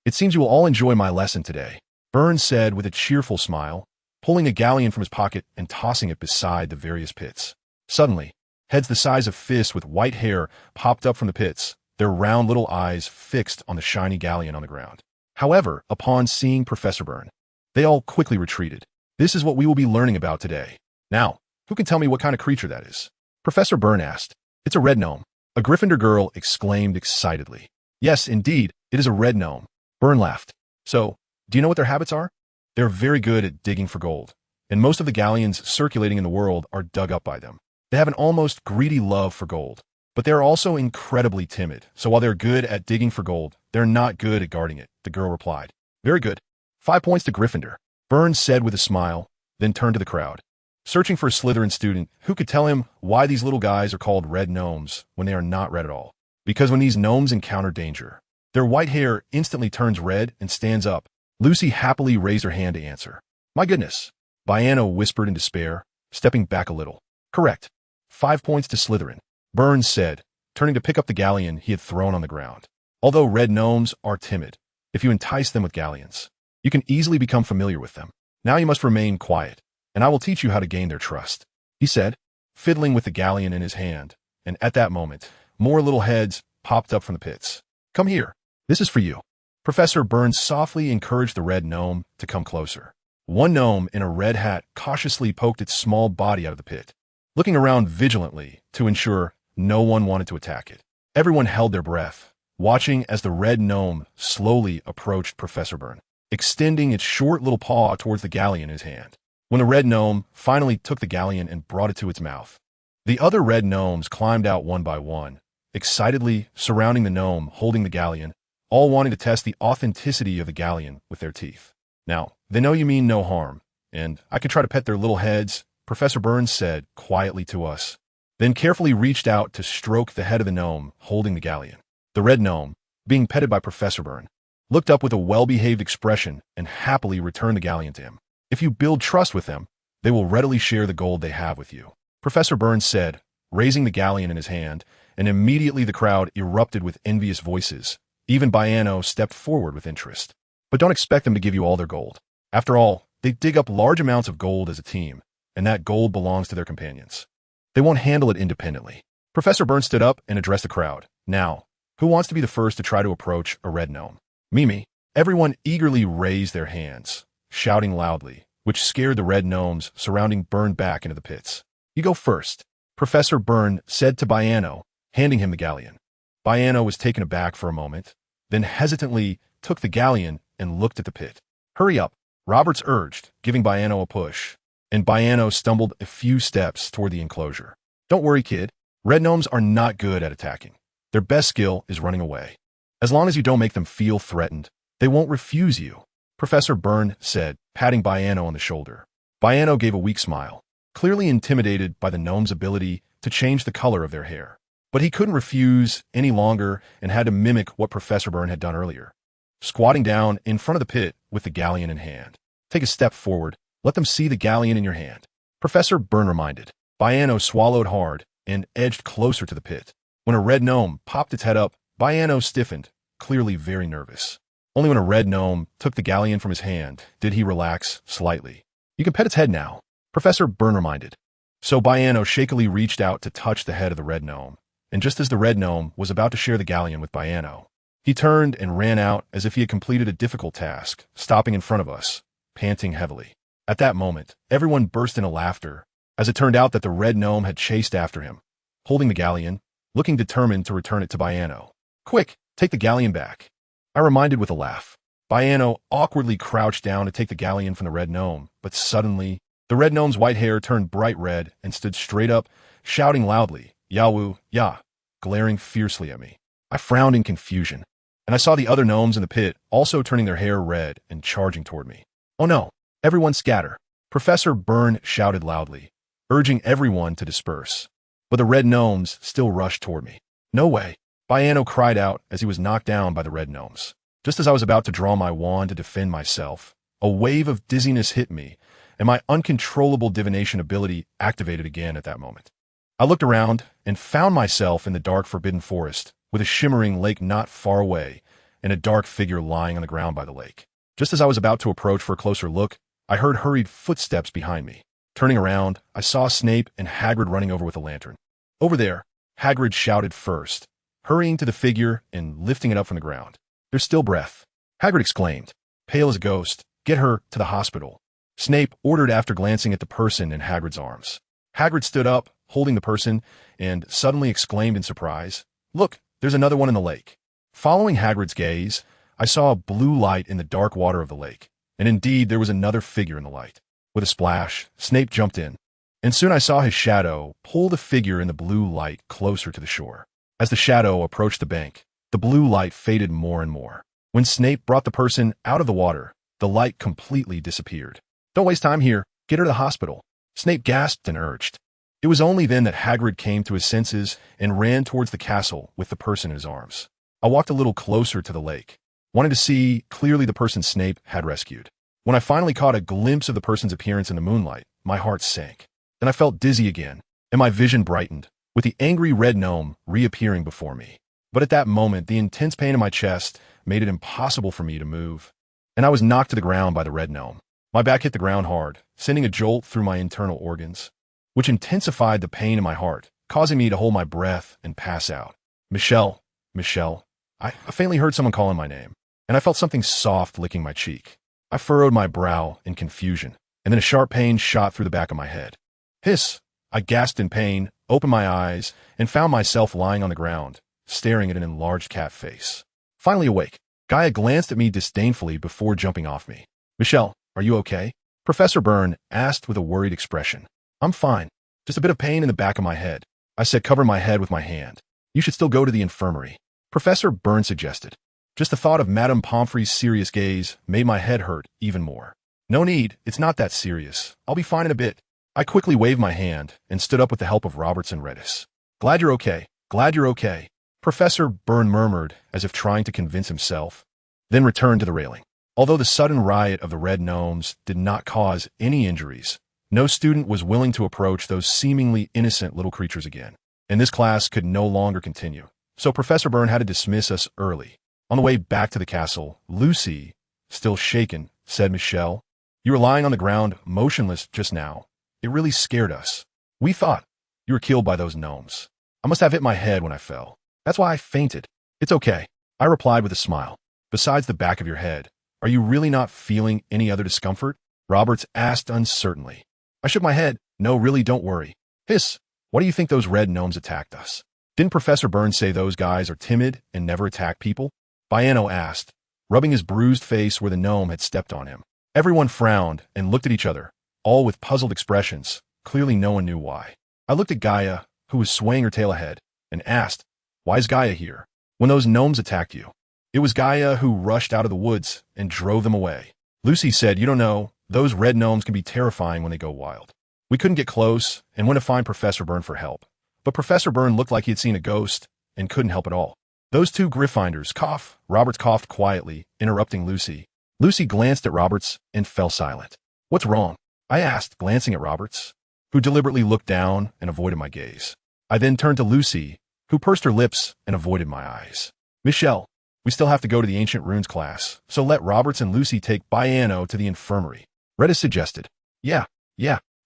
It seems you will all enjoy my lesson today, Burns said with a cheerful smile, pulling a galleon from his pocket and tossing it beside the various pits. Suddenly, heads the size of fists with white hair popped up from the pits, their round little eyes fixed on the shiny galleon on the ground. However, upon seeing Professor Burn, they all quickly retreated. This is what we will be learning about today. Now, who can tell me what kind of creature that is? Professor Burn asked. It's a red gnome. A Gryffindor girl exclaimed excitedly. Yes, indeed, it is a red gnome. Burn laughed. So, do you know what their habits are? They're very good at digging for gold, and most of the galleons circulating in the world are dug up by them. They have an almost greedy love for gold, but they are also incredibly timid, so while they're good at digging for gold, they're not good at guarding it, the girl replied. Very good. 5 points to Gryffindor, Burns said with a smile, then turned to the crowd. Searching for a Slytherin student who could tell him why these little guys are called red gnomes when they are not red at all. Because when these gnomes encounter danger, their white hair instantly turns red and stands up. Lucy happily raised her hand to answer. My goodness, Biano whispered in despair, stepping back a little. Correct. 5 points to Slytherin, Burns said, turning to pick up the galleon he had thrown on the ground. Although red gnomes are timid, if you entice them with galleons, you can easily become familiar with them. Now you must remain quiet, and I will teach you how to gain their trust, he said, fiddling with the galleon in his hand, and at that moment, more little heads popped up from the pits. "Come here. This is for you." Professor Burns softly encouraged the red gnome to come closer. One gnome in a red hat cautiously poked its small body out of the pit, looking around vigilantly to ensure no one wanted to attack it. Everyone held their breath, watching as the red gnome slowly approached Professor Burn, extending its short little paw towards the galleon in his hand. When the red gnome finally took the galleon and brought it to its mouth, the other red gnomes climbed out one by one, excitedly surrounding the gnome holding the galleon, all wanting to test the authenticity of the galleon with their teeth. "Now, they know you mean no harm, and I can try to pet their little heads," Professor Burns said quietly to us, then carefully reached out to stroke the head of the gnome holding the galleon. The red gnome, being petted by Professor Burn, looked up with a well-behaved expression and happily returned the galleon to him. "If you build trust with them, they will readily share the gold they have with you," Professor Burns said, raising the galleon in his hand, and immediately the crowd erupted with envious voices. Even Baiano stepped forward with interest. "But don't expect them to give you all their gold. After all, they dig up large amounts of gold as a team, and that gold belongs to their companions. They won't handle it independently." Professor Burns stood up and addressed the crowd. "Now, who wants to be the first to try to approach a red gnome?" "Me." Everyone eagerly raised their hands, shouting loudly, which scared the red gnomes surrounding Burn back into the pits. "You go first," Professor Burn said to Baiano, handing him the galleon. Baiano was taken aback for a moment, then hesitantly took the galleon and looked at the pit. "Hurry up," Roberts urged, giving Baiano a push, and Baiano stumbled a few steps toward the enclosure. "Don't worry, kid. Red gnomes are not good at attacking. Their best skill is running away. As long as you don't make them feel threatened, they won't refuse you," Professor Burn said, patting Baiano on the shoulder. Baiano gave a weak smile, clearly intimidated by the gnome's ability to change the color of their hair. But he couldn't refuse any longer and had to mimic what Professor Burn had done earlier, squatting down in front of the pit with the galleon in hand. "Take a step forward. Let them see the galleon in your hand," Professor Burn reminded. Baiano swallowed hard and edged closer to the pit. When a red gnome popped its head up, Baiano stiffened, clearly very nervous. Only when a red gnome took the galleon from his hand did he relax slightly. "You can pet its head now," Professor Burn reminded. So Baiano shakily reached out to touch the head of the red gnome, and just as the red gnome was about to share the galleon with Baiano, he turned and ran out as if he had completed a difficult task, stopping in front of us, panting heavily. At that moment, everyone burst into laughter, as it turned out that the red gnome had chased after him, holding the galleon, looking determined to return it to Baiano. "Quick, take the galleon back," I reminded with a laugh. Baiano awkwardly crouched down to take the galleon from the red gnome, but suddenly, the red gnome's white hair turned bright red and stood straight up, shouting loudly, "Yawu, ya," glaring fiercely at me. I frowned in confusion, and I saw the other gnomes in the pit also turning their hair red and charging toward me. "Oh no, everyone scatter," Professor Burn shouted loudly, urging everyone to disperse. But the red gnomes still rushed toward me. "No way," Baiano cried out as he was knocked down by the red gnomes. Just as I was about to draw my wand to defend myself, a wave of dizziness hit me, and my uncontrollable divination ability activated again at that moment. I looked around and found myself in the dark forbidden forest, with a shimmering lake not far away, and a dark figure lying on the ground by the lake. Just as I was about to approach for a closer look, I heard hurried footsteps behind me. Turning around, I saw Snape and Hagrid running over with a lantern. "Over there," Hagrid shouted first, hurrying to the figure and lifting it up from the ground. "There's still breath," Hagrid exclaimed, pale as a ghost. "Get her to the hospital," Snape ordered after glancing at the person in Hagrid's arms. Hagrid stood up, holding the person, and suddenly exclaimed in surprise, "Look, there's another one in the lake." Following Hagrid's gaze, I saw a blue light in the dark water of the lake, and indeed there was another figure in the light. With a splash, Snape jumped in, and soon I saw his shadow pull the figure in the blue light closer to the shore. As the shadow approached the bank, the blue light faded more and more. When Snape brought the person out of the water, the light completely disappeared. "Don't waste time here. Get her to the hospital," Snape gasped and urged. It was only then that Hagrid came to his senses and ran towards the castle with the person in his arms. I walked a little closer to the lake, wanting to see clearly the person Snape had rescued. When I finally caught a glimpse of the person's appearance in the moonlight, my heart sank. Then I felt dizzy again, and my vision brightened, with the angry red gnome reappearing before me. But at that moment, the intense pain in my chest made it impossible for me to move, and I was knocked to the ground by the red gnome. My back hit the ground hard, sending a jolt through my internal organs, which intensified the pain in my heart causing me to hold my breath and pass out. Michelle, Michelle. I faintly heard someone calling my name, and I felt something soft licking my cheek. I furrowed my brow in confusion, and then a sharp pain shot through the back of my head. Hiss! I gasped in pain, opened my eyes, and found myself lying on the ground, staring at an enlarged cat face. Finally awake, Gaia glanced at me disdainfully before jumping off me. Michelle, are you okay? Professor Byrne asked with a worried expression. I'm fine. Just a bit of pain in the back of my head. I said, covering my head with my hand. You should still go to the infirmary. Professor Byrne suggested. Just the thought of Madame Pomfrey's serious gaze made my head hurt even more. No need, it's not that serious. I'll be fine in a bit. I quickly waved my hand and stood up with the help of Roberts and Redis. Glad you're okay. Glad you're okay. Professor Byrne murmured as if trying to convince himself, then returned to the railing. Although the sudden riot of the red gnomes did not cause any injuries, no student was willing to approach those seemingly innocent little creatures again, and this class could no longer continue. So Professor Byrne had to dismiss us early. On the way back to the castle, Lucy, still shaken, said, Michelle, you were lying on the ground, motionless just now. It really scared us. We thought you were killed by those gnomes. I must have hit my head when I fell. That's why I fainted. It's okay, I replied with a smile. Besides the back of your head, are you really not feeling any other discomfort? Roberts asked uncertainly. I shook my head. No, really, don't worry. Hiss, why do you think those red gnomes attacked us? Didn't Professor Byrne say those guys are timid and never attack people? Baiano asked, rubbing his bruised face where the gnome had stepped on him. Everyone frowned and looked at each other, all with puzzled expressions. Clearly no one knew why. I looked at Gaia, who was swaying her tail ahead, and asked, why is Gaia here? When those gnomes attacked you? It was Gaia who rushed out of the woods and drove them away. Lucy said, you don't know, those red gnomes can be terrifying when they go wild. We couldn't get close and went to find Professor Byrne for help. But Professor Byrne looked like he had seen a ghost and couldn't help at all. Those two Gryffindors cough. Roberts coughed quietly, interrupting Lucy. Lucy glanced at Roberts and fell silent. What's wrong? I asked, glancing at Roberts, who deliberately looked down and avoided my gaze. I then turned to Lucy, who pursed her lips and avoided my eyes. Michelle, we still have to go to the Ancient Runes class, so let Roberts and Lucy take Baiano to the infirmary. Redis suggested. Yeah,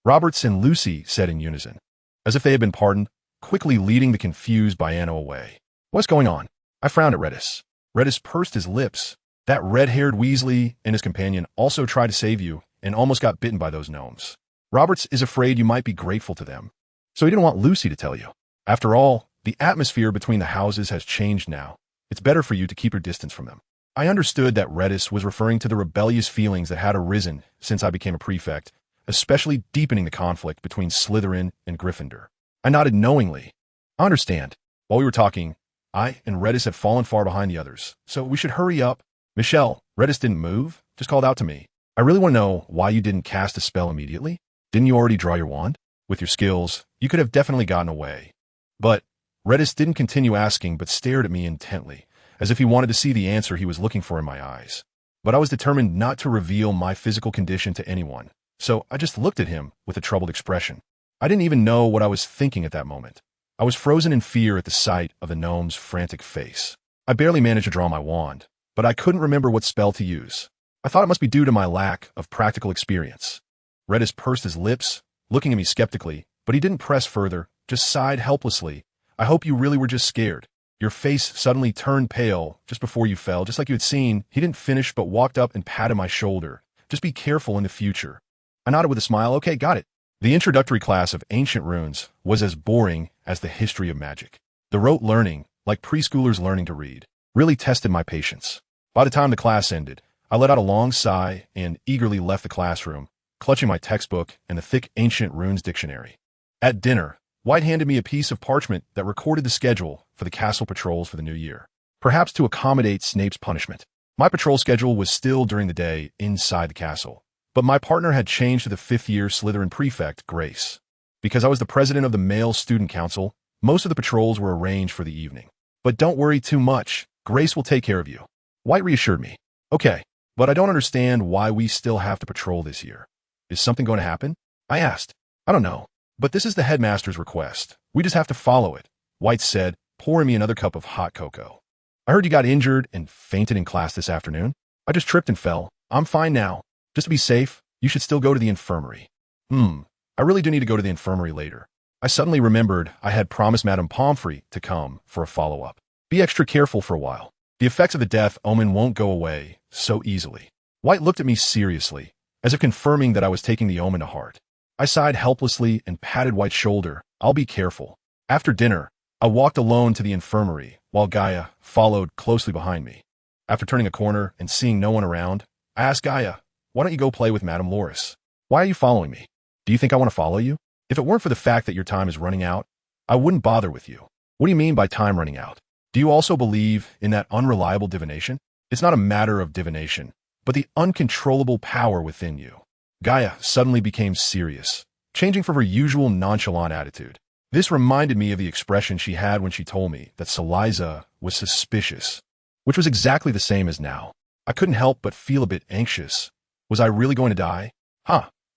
Roberts and Lucy said in unison, as if they had been pardoned, quickly leading the confused Baiano away. What's going on? I frowned at Redis. Redis pursed his lips. That red-haired Weasley and his companion also tried to save you and almost got bitten by those gnomes. Roberts is afraid you might be grateful to them, so he didn't want Lucy to tell you. After all, the atmosphere between the houses has changed now. It's better for you to keep your distance from them. I understood that Redis was referring to the rebellious feelings that had arisen since I became a prefect, especially deepening the conflict between Slytherin and Gryffindor. I nodded knowingly. I understand. While we were talking, I and Redis had fallen far behind the others, so we should hurry up. Michelle, Redis didn't move, just called out to me. I really want to know why you didn't cast a spell immediately. Didn't you already draw your wand? With your skills, you could have definitely gotten away. But Redis didn't continue asking but stared at me intently, as if he wanted to see the answer he was looking for in my eyes. But I was determined not to reveal my physical condition to anyone, so I just looked at him with a troubled expression. I didn't even know what I was thinking at that moment. I was frozen in fear at the sight of the gnome's frantic face. I barely managed to draw my wand, but I couldn't remember what spell to use. I thought it must be due to my lack of practical experience. Redis pursed his lips, looking at me skeptically, but he didn't press further, just sighed helplessly. I hope you really were just scared. Your face suddenly turned pale just before you fell, just like you had seen. He didn't finish but walked up and patted my shoulder. Just be careful in the future. I nodded with a smile. Okay, got it. The introductory class of Ancient Runes was as boring as the history of magic. The rote learning, like preschoolers learning to read, really tested my patience. By the time the class ended, I let out a long sigh and eagerly left the classroom, clutching my textbook and the thick Ancient Runes dictionary. At dinner, White handed me a piece of parchment that recorded the schedule for the castle patrols for the new year, perhaps to accommodate Snape's punishment. My patrol schedule was still during the day inside the castle, but my partner had changed to the fifth-year Slytherin prefect, Grace. Because I was the president of the male student council, most of the patrols were arranged for the evening. But don't worry too much, Grace will take care of you. White reassured me. Okay, but I don't understand why we still have to patrol this year. Is something going to happen? I asked. I don't know, but this is the headmaster's request. We just have to follow it, White said, pouring me another cup of hot cocoa. I heard you got injured and fainted in class this afternoon. I just tripped and fell. I'm fine now. Just to be safe, you should still go to the infirmary. I really do need to go to the infirmary later. I suddenly remembered I had promised Madame Pomfrey to come for a follow-up. Be extra careful for a while. The effects of the death omen won't go away so easily. White looked at me seriously, as if confirming that I was taking the omen to heart. I sighed helplessly and patted White's shoulder. I'll be careful. After dinner, I walked alone to the infirmary, while Gaia followed closely behind me. After turning a corner and seeing no one around, I asked Gaia, why don't you go play with Madame Loris? Why are you following me? Do you think I want to follow you? If it weren't for the fact that your time is running out, I wouldn't bother with you. What do you mean by time running out? Do you also believe in that unreliable divination? It's not a matter of divination, but the uncontrollable power within you. Gaia suddenly became serious, changing from her usual nonchalant attitude. This reminded me of the expression she had when she told me that Saliza was suspicious, which was exactly the same as now. I couldn't help but feel a bit anxious. Was I really going to die?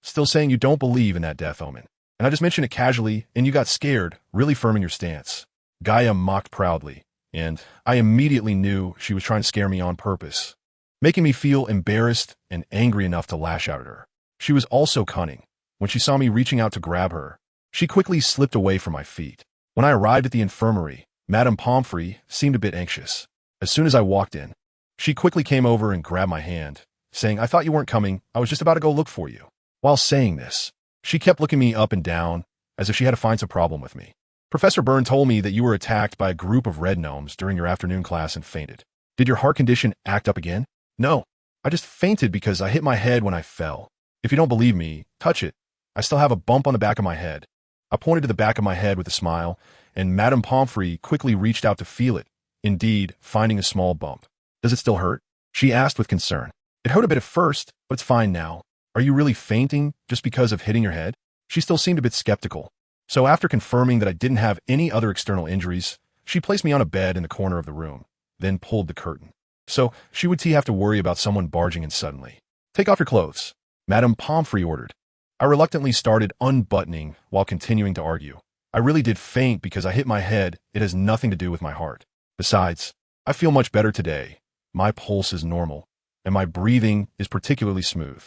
Still saying you don't believe in that death omen. And I just mentioned it casually, and you got scared, really firm in your stance. Gaia mocked proudly, and I immediately knew she was trying to scare me on purpose, making me feel embarrassed and angry enough to lash out at her. She was also cunning. When she saw me reaching out to grab her, she quickly slipped away from my feet. When I arrived at the infirmary, Madame Pomfrey seemed a bit anxious. As soon as I walked in, she quickly came over and grabbed my hand, saying, I thought you weren't coming. I was just about to go look for you. While saying this, she kept looking me up and down, as if she had to find some problem with me. Professor Byrne told me that you were attacked by a group of red gnomes during your afternoon class and fainted. Did your heart condition act up again? No, I just fainted because I hit my head when I fell. If you don't believe me, touch it. I still have a bump on the back of my head. I pointed to the back of my head with a smile, and Madame Pomfrey quickly reached out to feel it, indeed, finding a small bump. Does it still hurt? She asked with concern. It hurt a bit at first, but it's fine now. Are you really fainting just because of hitting your head? She still seemed a bit skeptical. So after confirming that I didn't have any other external injuries, she placed me on a bed in the corner of the room, then pulled the curtain. So she would have to worry about someone barging in suddenly. Take off your clothes, Madame Pomfrey ordered. I reluctantly started unbuttoning while continuing to argue. I really did faint because I hit my head. It has nothing to do with my heart. Besides, I feel much better today. My pulse is normal, and my breathing is particularly smooth.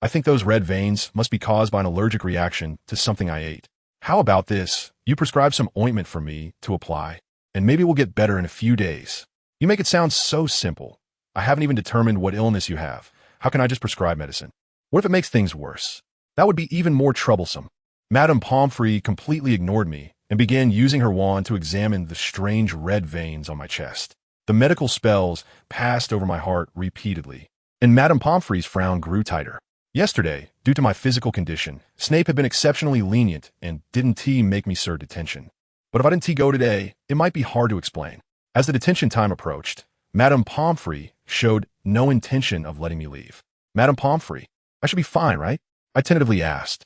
I think those red veins must be caused by an allergic reaction to something I ate. How about this? You prescribe some ointment for me to apply, and maybe we'll get better in a few days. You make it sound so simple. I haven't even determined what illness you have. How can I just prescribe medicine? What if it makes things worse? That would be even more troublesome. Madame Pomfrey completely ignored me and began using her wand to examine the strange red veins on my chest. The medical spells passed over my heart repeatedly, and Madame Pomfrey's frown grew tighter. Yesterday, due to my physical condition, Snape had been exceptionally lenient and didn't make me serve detention. But if I didn't go today, it might be hard to explain. As the detention time approached, Madame Pomfrey showed no intention of letting me leave. Madame Pomfrey, I should be fine, right? I tentatively asked.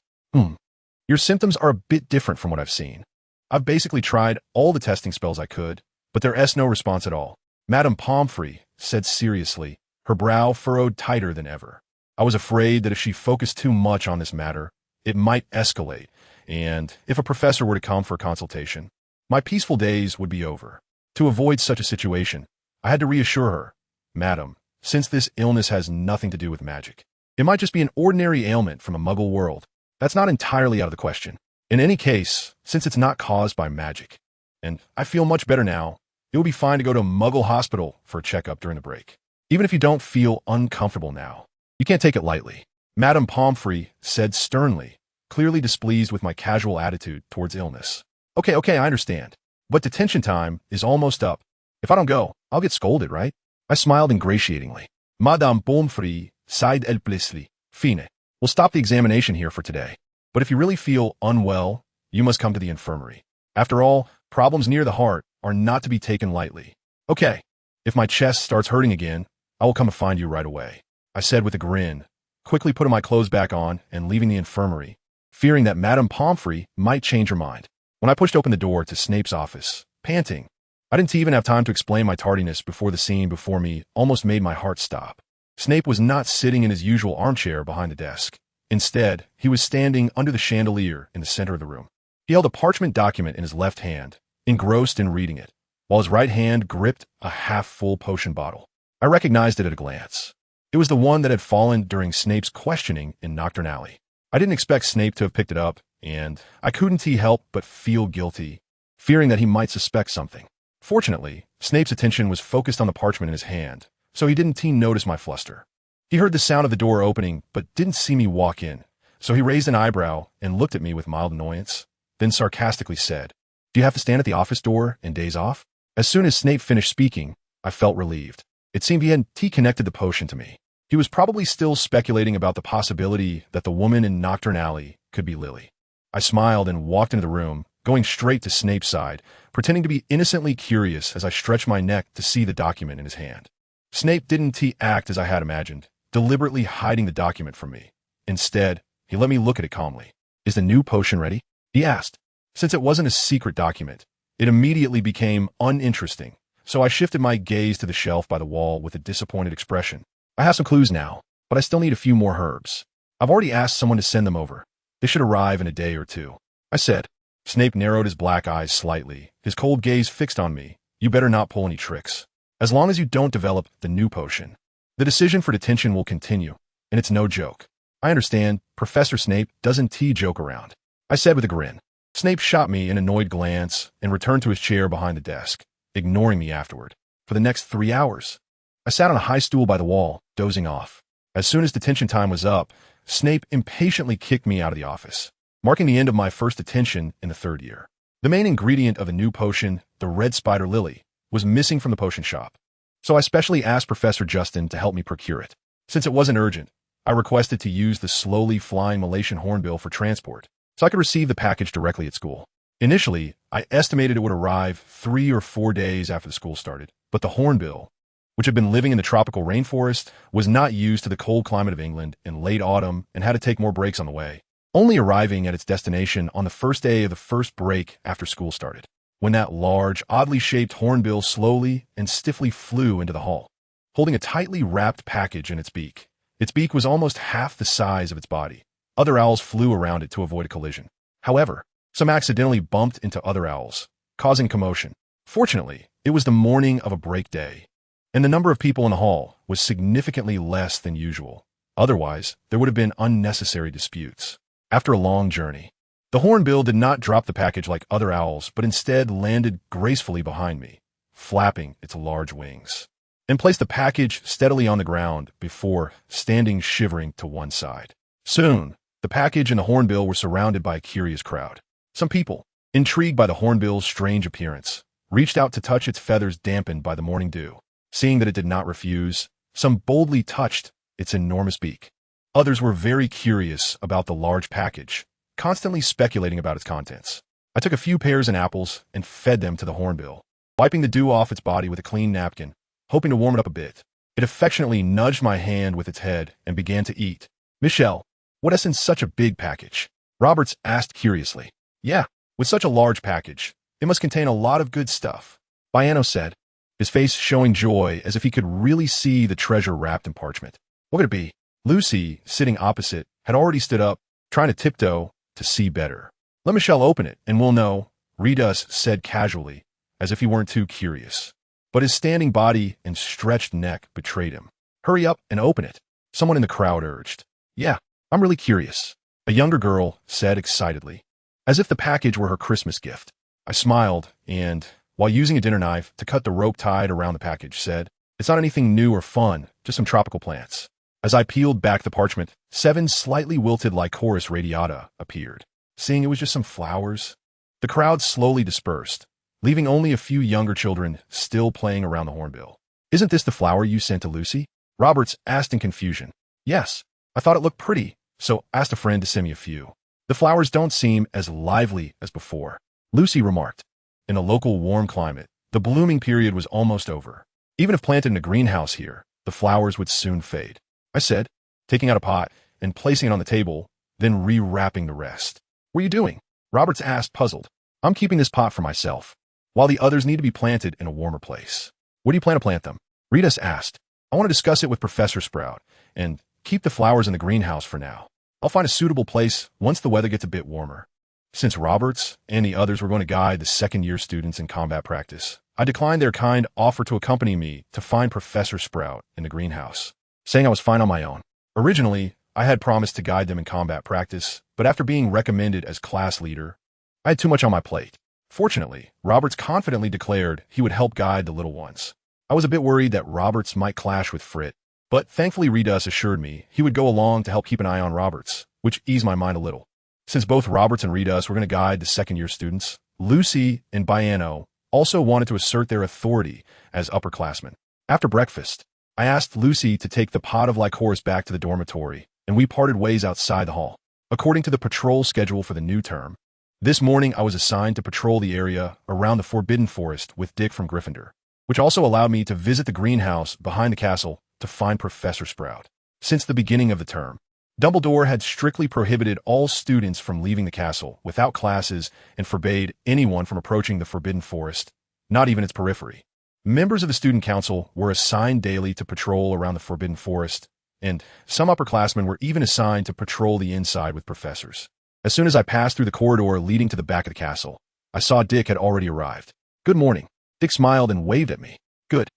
Your symptoms are a bit different from what I've seen. I've basically tried all the testing spells I could, but there's no response at all. Madame Pomfrey said seriously, her brow furrowed tighter than ever. I was afraid that if she focused too much on this matter, it might escalate, and if a professor were to come for a consultation, my peaceful days would be over. To avoid such a situation, I had to reassure her, Madam, since this illness has nothing to do with magic, it might just be an ordinary ailment from a muggle world. That's not entirely out of the question. In any case, since it's not caused by magic, and I feel much better now, it would be fine to go to a muggle hospital for a checkup during the break. Even if you don't feel uncomfortable now, you can't take it lightly. Madame Pomfrey said sternly, clearly displeased with my casual attitude towards illness. Okay, I understand. But detention time is almost up. If I don't go, I'll get scolded, right? I smiled ingratiatingly. Madame Pomfrey sighed helplessly. Fine. We'll stop the examination here for today. But if you really feel unwell, you must come to the infirmary. After all, problems near the heart are not to be taken lightly. Okay. If my chest starts hurting again, I will come and find you right away, I said with a grin, quickly putting my clothes back on and leaving the infirmary, fearing that Madame Pomfrey might change her mind. When I pushed open the door to Snape's office, panting, I didn't even have time to explain my tardiness before the scene before me almost made my heart stop. Snape was not sitting in his usual armchair behind the desk. Instead, he was standing under the chandelier in the center of the room. He held a parchment document in his left hand, engrossed in reading it, while his right hand gripped a half-full potion bottle. I recognized it at a glance. It was the one that had fallen during Snape's questioning in Nocturne Alley. I didn't expect Snape to have picked it up, and I couldn't help but feel guilty, fearing that he might suspect something. Fortunately, Snape's attention was focused on the parchment in his hand, so he didn't notice my fluster. He heard the sound of the door opening, but didn't see me walk in, so he raised an eyebrow and looked at me with mild annoyance, then sarcastically said, "Do you have to stand at the office door and days off?" As soon as Snape finished speaking, I felt relieved. It seemed he hadn't connected the potion to me. He was probably still speculating about the possibility that the woman in Nocturne Alley could be Lily. I smiled and walked into the room, going straight to Snape's side, pretending to be innocently curious as I stretched my neck to see the document in his hand. Snape didn't act as I had imagined, deliberately hiding the document from me. Instead, he let me look at it calmly. "Is the new potion ready?" he asked. Since it wasn't a secret document, it immediately became uninteresting, so I shifted my gaze to the shelf by the wall with a disappointed expression. "I have some clues now, but I still need a few more herbs. I've already asked someone to send them over. They should arrive in a day or two," I said. Snape narrowed his black eyes slightly, his cold gaze fixed on me. "You better not pull any tricks. As long as you don't develop the new potion, the decision for detention will continue, and it's no joke." "I understand, Professor Snape doesn't joke around," I said with a grin. Snape shot me an annoyed glance and returned to his chair behind the desk, ignoring me afterward. For the next 3 hours, I sat on a high stool by the wall, dozing off. As soon as detention time was up, Snape impatiently kicked me out of the office, marking the end of my first detention in the 3rd year. The main ingredient of the new potion, the red spider lily, was missing from the potion shop, so I specially asked Professor Justin to help me procure it. Since it wasn't urgent, I requested to use the slowly flying Malatian hornbill for transport, so I could receive the package directly at school. Initially, I estimated it would arrive 3 or 4 days after the school started, but the hornbill, which had been living in the tropical rainforest, was not used to the cold climate of England in late autumn and had to take more breaks on the way, only arriving at its destination on the first day of the first break after school started, when that large, oddly shaped hornbill slowly and stiffly flew into the hall, holding a tightly wrapped package in its beak. Its beak was almost half the size of its body. Other owls flew around it to avoid a collision. However, some accidentally bumped into other owls, causing commotion. Fortunately, it was the morning of a break day, and the number of people in the hall was significantly less than usual. Otherwise, there would have been unnecessary disputes. After a long journey, the hornbill did not drop the package like other owls, but instead landed gracefully behind me, flapping its large wings, and placed the package steadily on the ground before standing shivering to one side. Soon, the package and the hornbill were surrounded by a curious crowd. Some people, intrigued by the hornbill's strange appearance, reached out to touch its feathers dampened by the morning dew. Seeing that it did not refuse, some boldly touched its enormous beak. Others were very curious about the large package, constantly speculating about its contents. I took a few pears and apples and fed them to the hornbill, wiping the dew off its body with a clean napkin, hoping to warm it up a bit. It affectionately nudged my hand with its head and began to eat. "Michelle, what is in such a big package?" Roberts asked curiously. "Yeah, with such a large package, it must contain a lot of good stuff," Biano said, his face showing joy as if he could really see the treasure wrapped in parchment. "What could it be?" Lucy, sitting opposite, had already stood up, trying to tiptoe to see better. "Let Michelle open it, and we'll know," Redus said casually, as if he weren't too curious. But his standing body and stretched neck betrayed him. "Hurry up and open it," someone in the crowd urged. "Yeah, I'm really curious," a younger girl said excitedly, as if the package were her Christmas gift. I smiled and, while using a dinner knife to cut the rope tied around the package, said, "It's not anything new or fun, just some tropical plants." As I peeled back the parchment, 7 slightly wilted Lycoris radiata appeared. Seeing it was just some flowers, the crowd slowly dispersed, leaving only a few younger children still playing around the hornbill. "Isn't this the flower you sent to Lucy?" Roberts asked in confusion. "Yes, I thought it looked pretty, so asked a friend to send me a few. The flowers don't seem as lively as before," Lucy remarked. In a local warm climate, the blooming period was almost over. Even if planted in a greenhouse here, the flowers would soon fade, I said, taking out a pot and placing it on the table, then rewrapping the rest. "What are you doing?" Roberts asked, puzzled. "I'm keeping this pot for myself, while the others need to be planted in a warmer place." "Where do you plan to plant them?" Redus asked. "I want to discuss it with Professor Sprout, and keep the flowers in the greenhouse for now. I'll find a suitable place once the weather gets a bit warmer." Since Roberts and the others were going to guide the second-year students in combat practice, I declined their kind offer to accompany me to find Professor Sprout in the greenhouse, saying I was fine on my own. Originally, I had promised to guide them in combat practice, but after being recommended as class leader, I had too much on my plate. Fortunately, Roberts confidently declared he would help guide the little ones. I was a bit worried that Roberts might clash with Frit, but thankfully Redus assured me he would go along to help keep an eye on Roberts, which eased my mind a little. Since both Roberts and Redus were going to guide the second-year students, Lucy and Biano also wanted to assert their authority as upperclassmen. After breakfast, I asked Lucy to take the pot of Lycoris back to the dormitory, and we parted ways outside the hall. According to the patrol schedule for the new term, this morning I was assigned to patrol the area around the Forbidden Forest with Dick from Gryffindor, which also allowed me to visit the greenhouse behind the castle to find Professor Sprout. Since the beginning of the term, Dumbledore had strictly prohibited all students from leaving the castle without classes and forbade anyone from approaching the Forbidden Forest, not even its periphery. Members of the student council were assigned daily to patrol around the Forbidden Forest, and some upperclassmen were even assigned to patrol the inside with professors. As soon as I passed through the corridor leading to the back of the castle, I saw Dick had already arrived. "Good morning." Dick smiled and waved at me. Good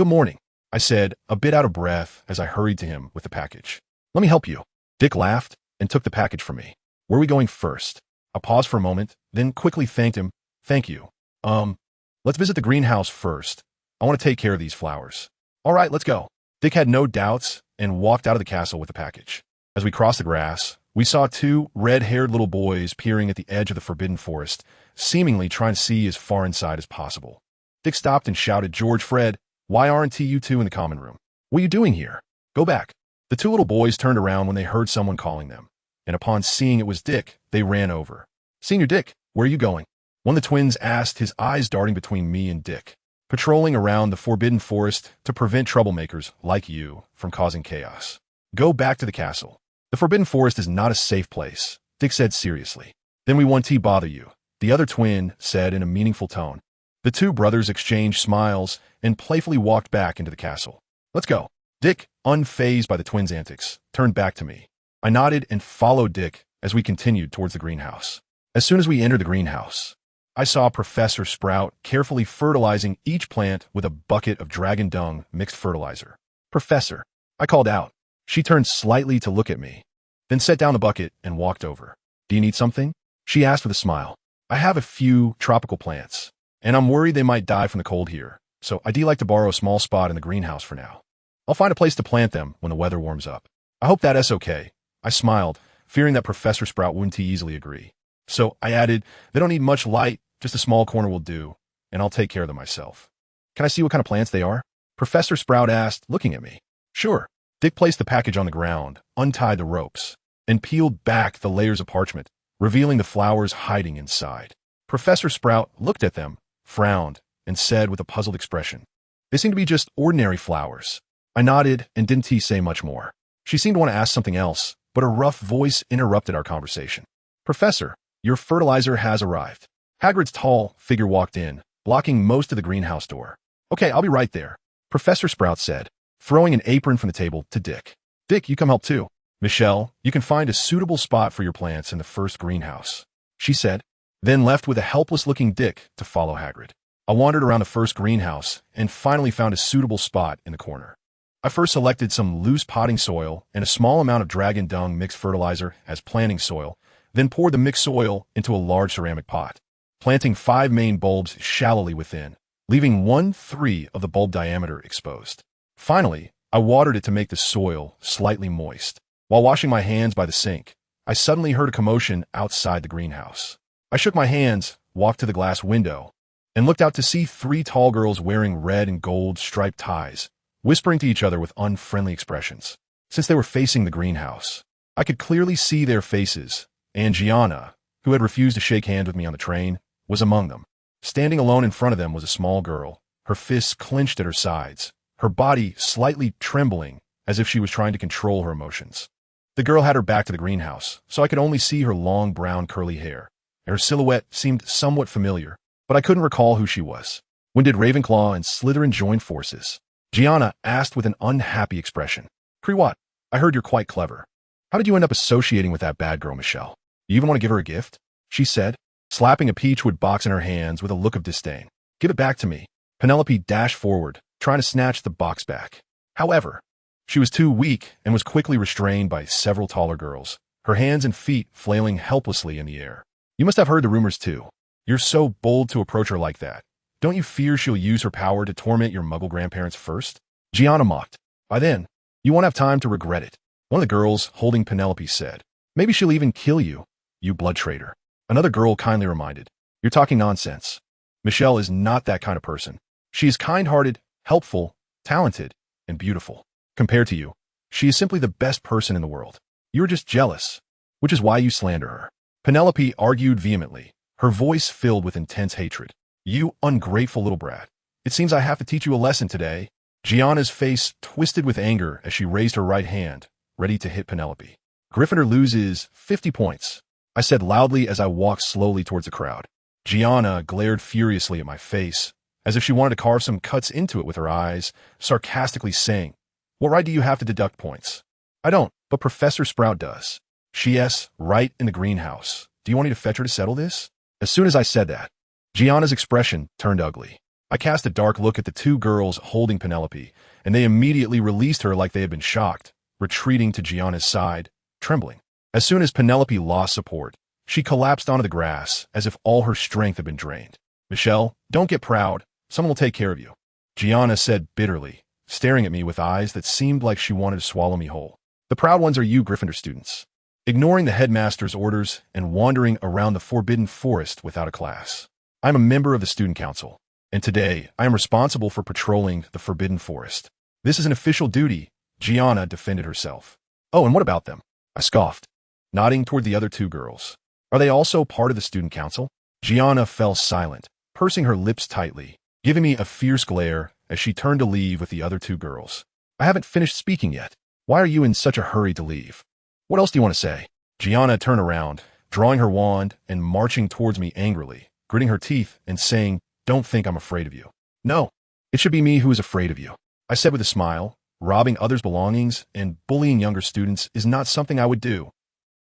morning," I said, a bit out of breath as I hurried to him with the package. "Let me help you." Dick laughed and took the package from me. "Where are we going first?" I paused for a moment, then quickly thanked him. "Thank you. Let's visit the greenhouse first. I want to take care of these flowers." "All right, let's go." Dick had no doubts and walked out of the castle with the package. As we crossed the grass, we saw two red-haired little boys peering at the edge of the Forbidden Forest, seemingly trying to see as far inside as possible. Dick stopped and shouted, "George, Fred, why aren't you two in the common room? What are you doing here? Go back." The two little boys turned around when they heard someone calling them, and upon seeing it was Dick, they ran over. "Senior Dick, where are you going?" One of the twins asked, his eyes darting between me and Dick. "Patrolling around the Forbidden Forest to prevent troublemakers like you from causing chaos. Go back to the castle. The Forbidden Forest is not a safe place," Dick said seriously. "Then we won't bother you," the other twin said in a meaningful tone. The two brothers exchanged smiles and playfully walked back into the castle. "Let's go." Dick, unfazed by the twins' antics, turned back to me. I nodded and followed Dick as we continued towards the greenhouse. As soon as we entered the greenhouse, I saw Professor Sprout carefully fertilizing each plant with a bucket of dragon dung mixed fertilizer. "Professor," I called out. She turned slightly to look at me, then set down the bucket and walked over. "Do you need something?" she asked with a smile. "I have a few tropical plants, and I'm worried they might die from the cold here, so I'd like to borrow a small spot in the greenhouse for now. I'll find a place to plant them when the weather warms up." "I hope that's okay." I smiled, fearing that Professor Sprout wouldn't easily agree. So I added, "They don't need much light, just a small corner will do, and I'll take care of them myself." "Can I see what kind of plants they are?" Professor Sprout asked, looking at me. "Sure." Dick placed the package on the ground, untied the ropes, and peeled back the layers of parchment, revealing the flowers hiding inside. Professor Sprout looked at them, frowned, and said with a puzzled expression, "They seem to be just ordinary flowers." I nodded and didn't say much more. She seemed to want to ask something else, but a rough voice interrupted our conversation. "Professor, your fertilizer has arrived." Hagrid's tall figure walked in, blocking most of the greenhouse door. "Okay, I'll be right there," Professor Sprout said, throwing an apron from the table to Dick. "Dick, you come help too. Michelle, you can find a suitable spot for your plants in the first greenhouse," she said, then left with a helpless-looking Dick to follow Hagrid. I wandered around the first greenhouse and finally found a suitable spot in the corner. I first selected some loose potting soil and a small amount of dragon dung mixed fertilizer as planting soil, then poured the mixed soil into a large ceramic pot, planting 5 main bulbs shallowly within, leaving 1/3 of the bulb diameter exposed. Finally, I watered it to make the soil slightly moist. While washing my hands by the sink, I suddenly heard a commotion outside the greenhouse. I shook my hands, walked to the glass window, and looked out to see 3 tall girls wearing red and gold striped ties, whispering to each other with unfriendly expressions. Since they were facing the greenhouse, I could clearly see their faces, and Gianna, who had refused to shake hands with me on the train, was among them. Standing alone in front of them was a small girl, her fists clenched at her sides, her body slightly trembling as if she was trying to control her emotions. The girl had her back to the greenhouse, so I could only see her long brown curly hair, and her silhouette seemed somewhat familiar, but I couldn't recall who she was. "When did Ravenclaw and Slytherin join forces?" Gianna asked with an unhappy expression. "Kriwat, I heard you're quite clever. How did you end up associating with that bad girl, Michelle? You even want to give her a gift?" she said, slapping a Peachwood box in her hands with a look of disdain. "Give it back to me." Penelope dashed forward, trying to snatch the box back. However, She was too weak and was quickly restrained by several taller girls, her hands and feet flailing helplessly in the air. You must have heard the rumors too. You're so bold to approach her like that. Don't you fear she'll use her power to torment your muggle grandparents first? Gianna mocked. By then, you won't have time to regret it. One of the girls, holding Penelope, said, Maybe she'll even kill you, you blood traitor. Another girl kindly reminded, You're talking nonsense. Michelle is not that kind of person. She is kind-hearted, helpful, talented, and beautiful. Compared to you, she is simply the best person in the world. You're just jealous, which is why you slander her. Penelope argued vehemently, her voice filled with intense hatred. You ungrateful little brat. It seems I have to teach you a lesson today. Gianna's face twisted with anger as she raised her right hand, ready to hit Penelope. Gryffindor loses 50 points, I said loudly as I walked slowly towards the crowd. Gianna glared furiously at my face, as if she wanted to carve some cuts into it with her eyes, sarcastically saying, What right do you have to deduct points? I don't, but Professor Sprout does. She's right in the greenhouse. Do you want me to fetch her to settle this? As soon as I said that, Gianna's expression turned ugly. I cast a dark look at the two girls holding Penelope, and they immediately released her like they had been shocked, retreating to Gianna's side, trembling. As soon as Penelope lost support, she collapsed onto the grass as if all her strength had been drained. Michelle, don't get proud. Someone will take care of you, Gianna said bitterly, staring at me with eyes that seemed like she wanted to swallow me whole. The proud ones are you Gryffindor students, ignoring the headmaster's orders and wandering around the Forbidden Forest without a class. I'm a member of the student council, and today I am responsible for patrolling the Forbidden Forest. This is an official duty, Gianna defended herself. Oh, and what about them? I scoffed, nodding toward the other two girls. Are they also part of the student council? Gianna fell silent, pursing her lips tightly, giving me a fierce glare as she turned to leave with the other two girls. I haven't finished speaking yet. Why are you in such a hurry to leave? What else do you want to say? Gianna turned around, drawing her wand and marching towards me angrily, gritting her teeth and saying, Don't think I'm afraid of you. No, it should be me who is afraid of you, I said with a smile. Robbing others' belongings and bullying younger students is not something I would do.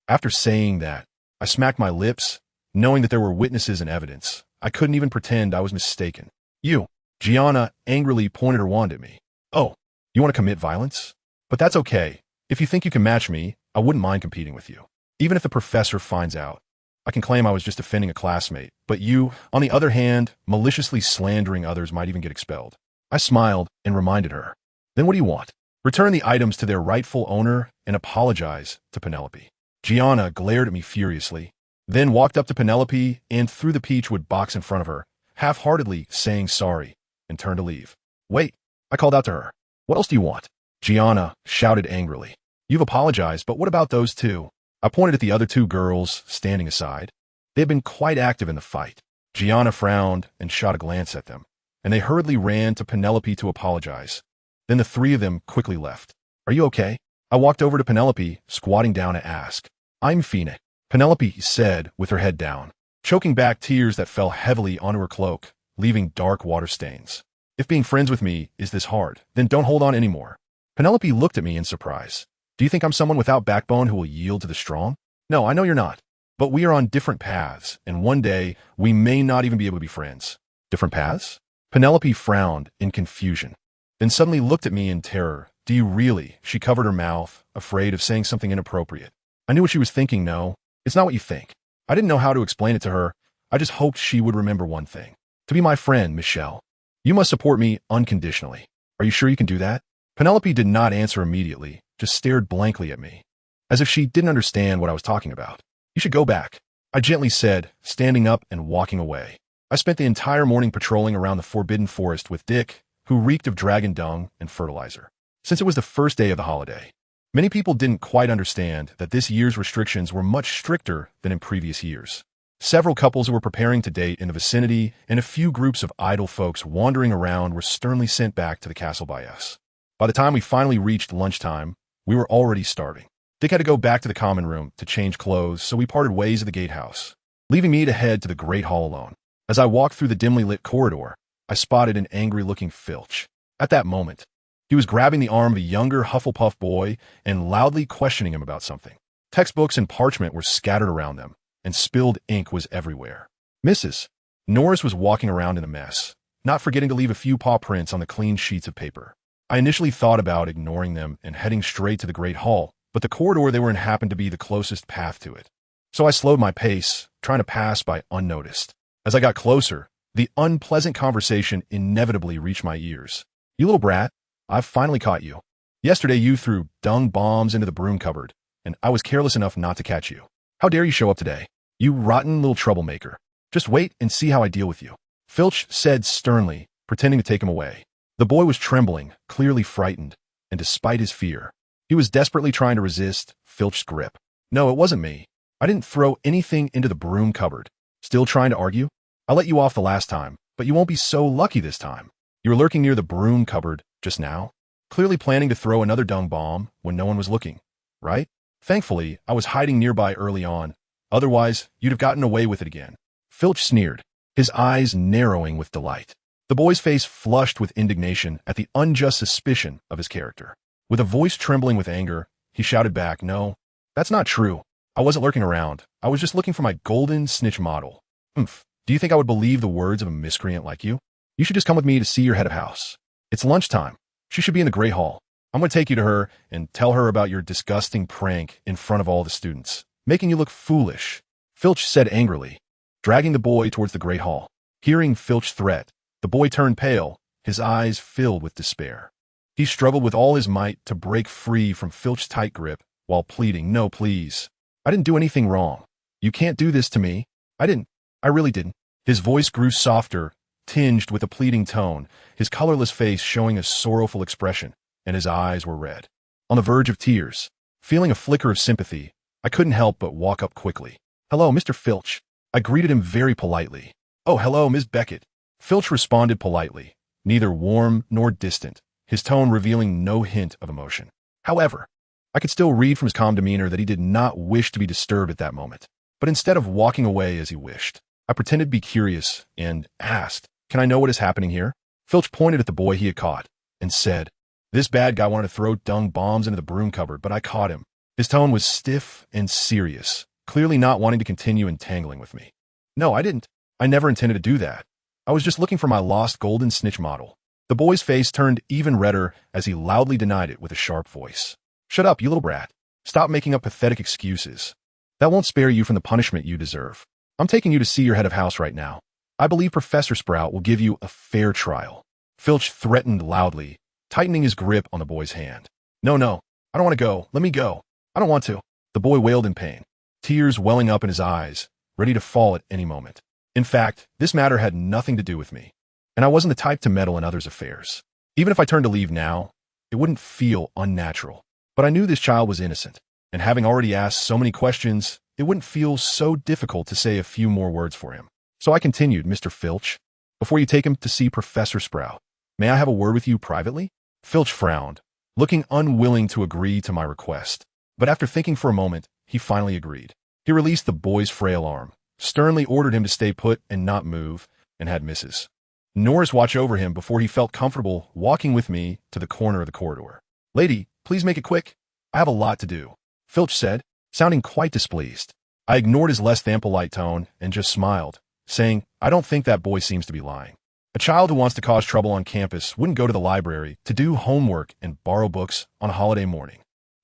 After saying that, I smacked my lips, knowing that there were witnesses and evidence. I couldn't even pretend I was mistaken. You, Gianna angrily pointed her wand at me. Oh, you want to commit violence? But that's okay. If you think you can match me, I wouldn't mind competing with you. Even if the professor finds out, I can claim I was just defending a classmate. But you, on the other hand, maliciously slandering others might even get expelled. I smiled and reminded her. Then what do you want? Return the items to their rightful owner and apologize to Penelope. Gianna glared at me furiously, then walked up to Penelope and threw the peachwood box in front of her, half-heartedly saying sorry, and turned to leave. Wait, I called out to her. What else do you want? Gianna shouted angrily. You've apologized, but what about those two? I pointed at the other two girls standing aside. They had been quite active in the fight. Gianna frowned and shot a glance at them, and they hurriedly ran to Penelope to apologize. Then the three of them quickly left. Are you okay? I walked over to Penelope, squatting down to ask. I'm Phoenix, Penelope said with her head down, choking back tears that fell heavily onto her cloak, leaving dark water stains. If being friends with me is this hard, then don't hold on anymore. Penelope looked at me in surprise. Do you think I'm someone without backbone who will yield to the strong? No, I know you're not. But we are on different paths, and one day we may not even be able to be friends. Different paths? Penelope frowned in confusion, then suddenly looked at me in terror. Do you really? She covered her mouth, afraid of saying something inappropriate. I knew what she was thinking. No, it's not what you think. I didn't know how to explain it to her. I just hoped she would remember one thing. To be my friend, Michelle. You must support me unconditionally. Are you sure you can do that? Penelope did not answer immediately, just stared blankly at me, as if she didn't understand what I was talking about. You should go back, I gently said, standing up and walking away. I spent the entire morning patrolling around the Forbidden Forest with Dick, who reeked of dragon dung and fertilizer. Since it was the first day of the holiday, many people didn't quite understand that this year's restrictions were much stricter than in previous years. Several couples who were preparing to date in the vicinity and a few groups of idle folks wandering around were sternly sent back to the castle by us. By the time we finally reached lunchtime, we were already starving. Dick had to go back to the common room to change clothes, so we parted ways at the gatehouse, leaving me to head to the Great Hall alone. As I walked through the dimly lit corridor, I spotted an angry-looking Filch. At that moment, he was grabbing the arm of a younger Hufflepuff boy and loudly questioning him about something. Textbooks and parchment were scattered around them, and spilled ink was everywhere. Mrs. Norris was walking around in a mess, not forgetting to leave a few paw prints on the clean sheets of paper. I initially thought about ignoring them and heading straight to the Great Hall, but the corridor they were in happened to be the closest path to it. So I slowed my pace, trying to pass by unnoticed. As I got closer, the unpleasant conversation inevitably reached my ears. "You little brat, I've finally caught you. Yesterday you threw dung bombs into the broom cupboard, and I was careless enough not to catch you. How dare you show up today? You rotten little troublemaker. Just wait and see how I deal with you," Filch said sternly, pretending to take him away. The boy was trembling, clearly frightened, and despite his fear, he was desperately trying to resist Filch's grip. "No, it wasn't me. I didn't throw anything into the broom cupboard." Still trying to argue? "I let you off the last time, but you won't be so lucky this time. You were lurking near the broom cupboard just now, clearly planning to throw another dung bomb when no one was looking, right? Thankfully, I was hiding nearby early on. Otherwise, you'd have gotten away with it again," Filch sneered, his eyes narrowing with delight. The boy's face flushed with indignation at the unjust suspicion of his character. With a voice trembling with anger, he shouted back, "No, that's not true. I wasn't lurking around. I was just looking for my golden snitch model." "Humph. Do you think I would believe the words of a miscreant like you? You should just come with me to see your head of house. It's lunchtime. She should be in the Great Hall. I'm going to take you to her and tell her about your disgusting prank in front of all the students, making you look foolish," Filch said angrily, dragging the boy towards the Great Hall. Hearing Filch's threat, the boy turned pale, his eyes filled with despair. He struggled with all his might to break free from Filch's tight grip while pleading, "No, please. I didn't do anything wrong. You can't do this to me. I didn't. I really didn't." His voice grew softer, tinged with a pleading tone, his colorless face showing a sorrowful expression, and his eyes were red, on the verge of tears. Feeling a flicker of sympathy, I couldn't help but walk up quickly. "Hello, Mr. Filch." I greeted him very politely. "Oh, hello, Ms. Beckett." Filch responded politely, neither warm nor distant, his tone revealing no hint of emotion. However, I could still read from his calm demeanor that he did not wish to be disturbed at that moment. But instead of walking away as he wished, I pretended to be curious and asked, "Can I know what is happening here?" Filch pointed at the boy he had caught and said, "This bad guy wanted to throw dung bombs into the broom cupboard, but I caught him." His tone was stiff and serious, clearly not wanting to continue entangling with me. "No, I didn't. I never intended to do that. I was just looking for my lost golden snitch model." The boy's face turned even redder as he loudly denied it with a sharp voice. "Shut up, you little brat. Stop making up pathetic excuses. That won't spare you from the punishment you deserve. I'm taking you to see your head of house right now. I believe Professor Sprout will give you a fair trial." Filch threatened loudly, tightening his grip on the boy's hand. "No, no, I don't want to go. Let me go. I don't want to." The boy wailed in pain, tears welling up in his eyes, ready to fall at any moment. In fact, this matter had nothing to do with me, and I wasn't the type to meddle in others' affairs. Even if I turned to leave now, it wouldn't feel unnatural. But I knew this child was innocent, and having already asked so many questions, it wouldn't feel so difficult to say a few more words for him. So I continued, "Mr. Filch, before you take him to see Professor Sprout, may I have a word with you privately?" Filch frowned, looking unwilling to agree to my request. But after thinking for a moment, he finally agreed. He released the boy's frail arm, sternly ordered him to stay put and not move, and had Mrs. Norris watch over him before he felt comfortable walking with me to the corner of the corridor. "Lady, please make it quick. I have a lot to do," Filch said, sounding quite displeased. I ignored his less than polite tone and just smiled, saying, "I don't think that boy seems to be lying. A child who wants to cause trouble on campus wouldn't go to the library to do homework and borrow books on a holiday morning."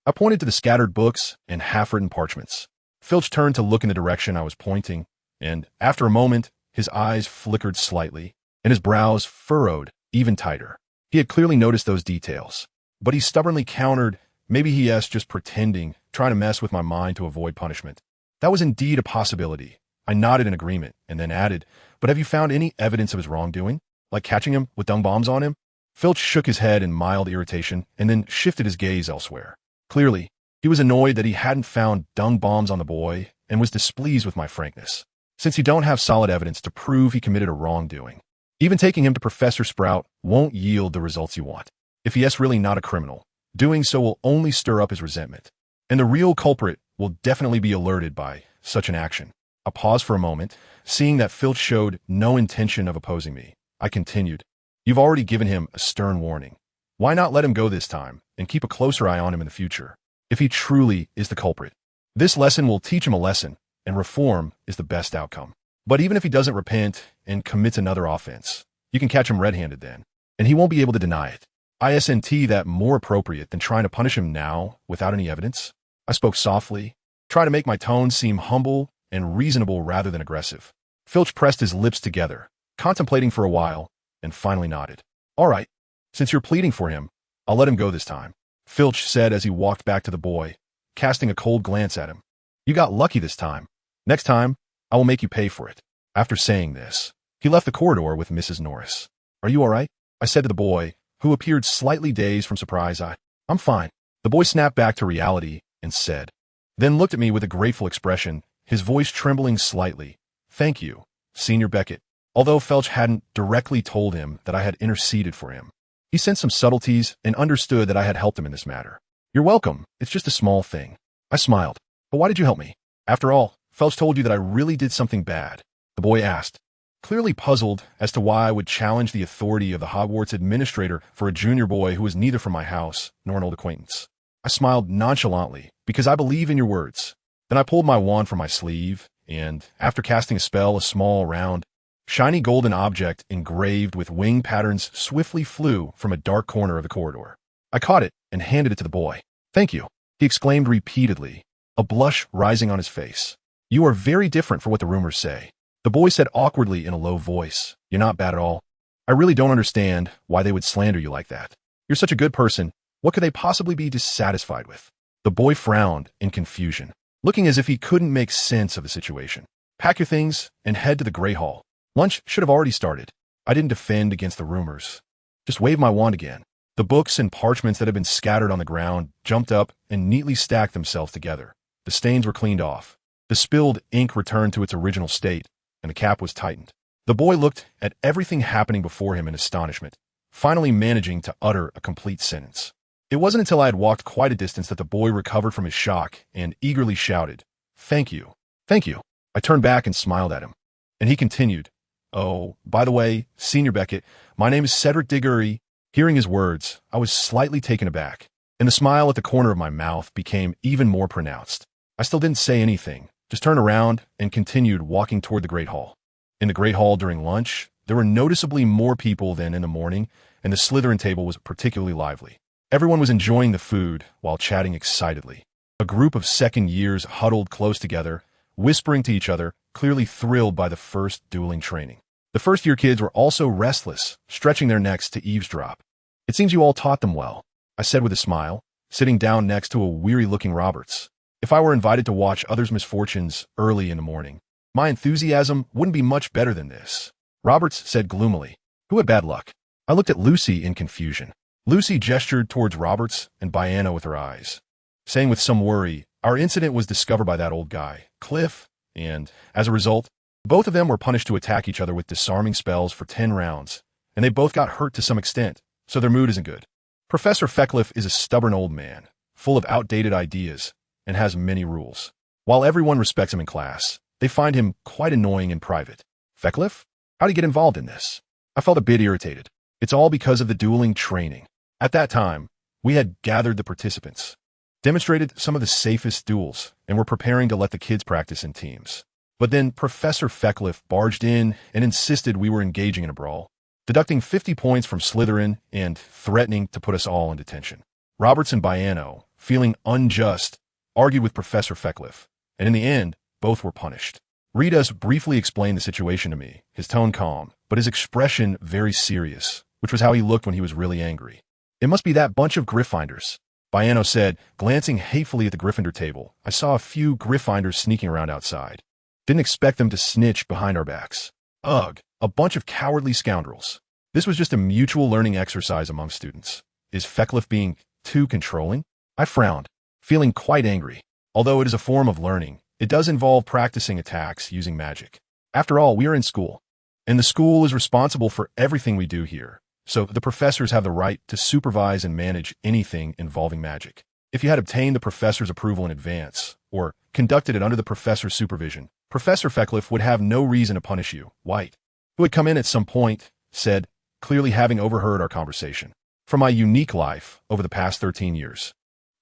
I pointed to the scattered books and half-written parchments. Filch turned to look in the direction I was pointing, and after a moment, his eyes flickered slightly, and his brows furrowed even tighter. He had clearly noticed those details, but he stubbornly countered, "Maybe he's just pretending, trying to mess with my mind to avoid punishment." That was indeed a possibility. I nodded in agreement and then added, "But have you found any evidence of his wrongdoing? Like catching him with dung bombs on him?" Filch shook his head in mild irritation and then shifted his gaze elsewhere. Clearly, he was annoyed that he hadn't found dung bombs on the boy and was displeased with my frankness, since you don't have solid evidence to prove he committed a wrongdoing. Even taking him to Professor Sprout won't yield the results you want. If he is really not a criminal, doing so will only stir up his resentment, and the real culprit will definitely be alerted by such an action. I paused for a moment, seeing that Filch showed no intention of opposing me. I continued, "You've already given him a stern warning. Why not let him go this time and keep a closer eye on him in the future, if he truly is the culprit? This lesson will teach him a lesson, and reform is the best outcome. But even if he doesn't repent and commits another offense, you can catch him red-handed then, and he won't be able to deny it." Isn't that more appropriate than trying to punish him now without any evidence? I spoke softly, trying to make my tone seem humble and reasonable rather than aggressive. Filch pressed his lips together, contemplating for a while, and finally nodded. All right, since you're pleading for him, I'll let him go this time, Filch said as he walked back to the boy, casting a cold glance at him. You got lucky this time. Next time, I will make you pay for it. After saying this, he left the corridor with Mrs. Norris. Are you all right? I said to the boy, who appeared slightly dazed from surprise. I'm fine. The boy snapped back to reality and said, then looked at me with a grateful expression, his voice trembling slightly. Thank you, Senior Beckett. Although Filch hadn't directly told him that I had interceded for him, he sensed some subtleties and understood that I had helped him in this matter. You're welcome. It's just a small thing. I smiled. But why did you help me? After all, Filch told you that I really did something bad, the boy asked, clearly puzzled as to why I would challenge the authority of the Hogwarts administrator for a junior boy who was neither from my house nor an old acquaintance. I smiled nonchalantly, because I believe in your words. Then I pulled my wand from my sleeve, and, after casting a spell, a small, round, shiny golden object engraved with wing patterns swiftly flew from a dark corner of the corridor. I caught it and handed it to the boy. Thank you, he exclaimed repeatedly, a blush rising on his face. You are very different from what the rumors say. The boy said awkwardly in a low voice, You're not bad at all. I really don't understand why they would slander you like that. You're such a good person. What could they possibly be dissatisfied with? The boy frowned in confusion, looking as if he couldn't make sense of the situation. Pack your things and head to the Grey Hall. Lunch should have already started. I didn't defend against the rumors. Just waved my wand again. The books and parchments that had been scattered on the ground jumped up and neatly stacked themselves together. The stains were cleaned off. The spilled ink returned to its original state, and the cap was tightened. The boy looked at everything happening before him in astonishment, finally managing to utter a complete sentence. It wasn't until I had walked quite a distance that the boy recovered from his shock and eagerly shouted, Thank you. Thank you. I turned back and smiled at him. And he continued, Oh, by the way, Senior Beckett, my name is Cedric Diggory. Hearing his words, I was slightly taken aback, and the smile at the corner of my mouth became even more pronounced. I still didn't say anything, just turned around and continued walking toward the Great Hall. In the Great Hall during lunch, there were noticeably more people than in the morning, and the Slytherin table was particularly lively. Everyone was enjoying the food while chatting excitedly. A group of second years huddled close together, whispering to each other, clearly thrilled by the first dueling training. The first-year kids were also restless, stretching their necks to eavesdrop. It seems you all taught them well, I said with a smile, sitting down next to a weary-looking Roberts. If I were invited to watch others' misfortunes early in the morning, my enthusiasm wouldn't be much better than this. Roberts said gloomily, Who had bad luck? I looked at Lucy in confusion. Lucy gestured towards Roberts and Diana with her eyes, saying with some worry, Our incident was discovered by that old guy, Cliff, and, as a result, both of them were punished to attack each other with disarming spells for 10 rounds, and they both got hurt to some extent, so their mood isn't good. Professor Feckliff is a stubborn old man, full of outdated ideas, and has many rules. While everyone respects him in class, they find him quite annoying in private. Feckliff? How'd he get involved in this? I felt a bit irritated. It's all because of the dueling training. At that time, we had gathered the participants, demonstrated some of the safest duels, and were preparing to let the kids practice in teams. But then Professor Feckliff barged in and insisted we were engaging in a brawl, deducting 50 points from Slytherin and threatening to put us all in detention. Roberts and Biano, feeling unjust, argued with Professor Feckliff, and in the end, both were punished. Reedus briefly explained the situation to me, his tone calm, but his expression very serious, which was how he looked when he was really angry. It must be that bunch of Gryffindors, Biano said, glancing hatefully at the Gryffindor table. I saw a few Gryffindors sneaking around outside. Didn't expect them to snitch behind our backs. Ugh, a bunch of cowardly scoundrels. This was just a mutual learning exercise among students. Is Feckliff being too controlling? I frowned, feeling quite angry. Although it is a form of learning, it does involve practicing attacks using magic. After all, we are in school, and the school is responsible for everything we do here, so the professors have the right to supervise and manage anything involving magic. If you had obtained the professor's approval in advance, or conducted it under the professor's supervision, Professor Feckliff would have no reason to punish you. White, who had come in at some point, said, clearly having overheard our conversation. From my unique life over the past 13 years,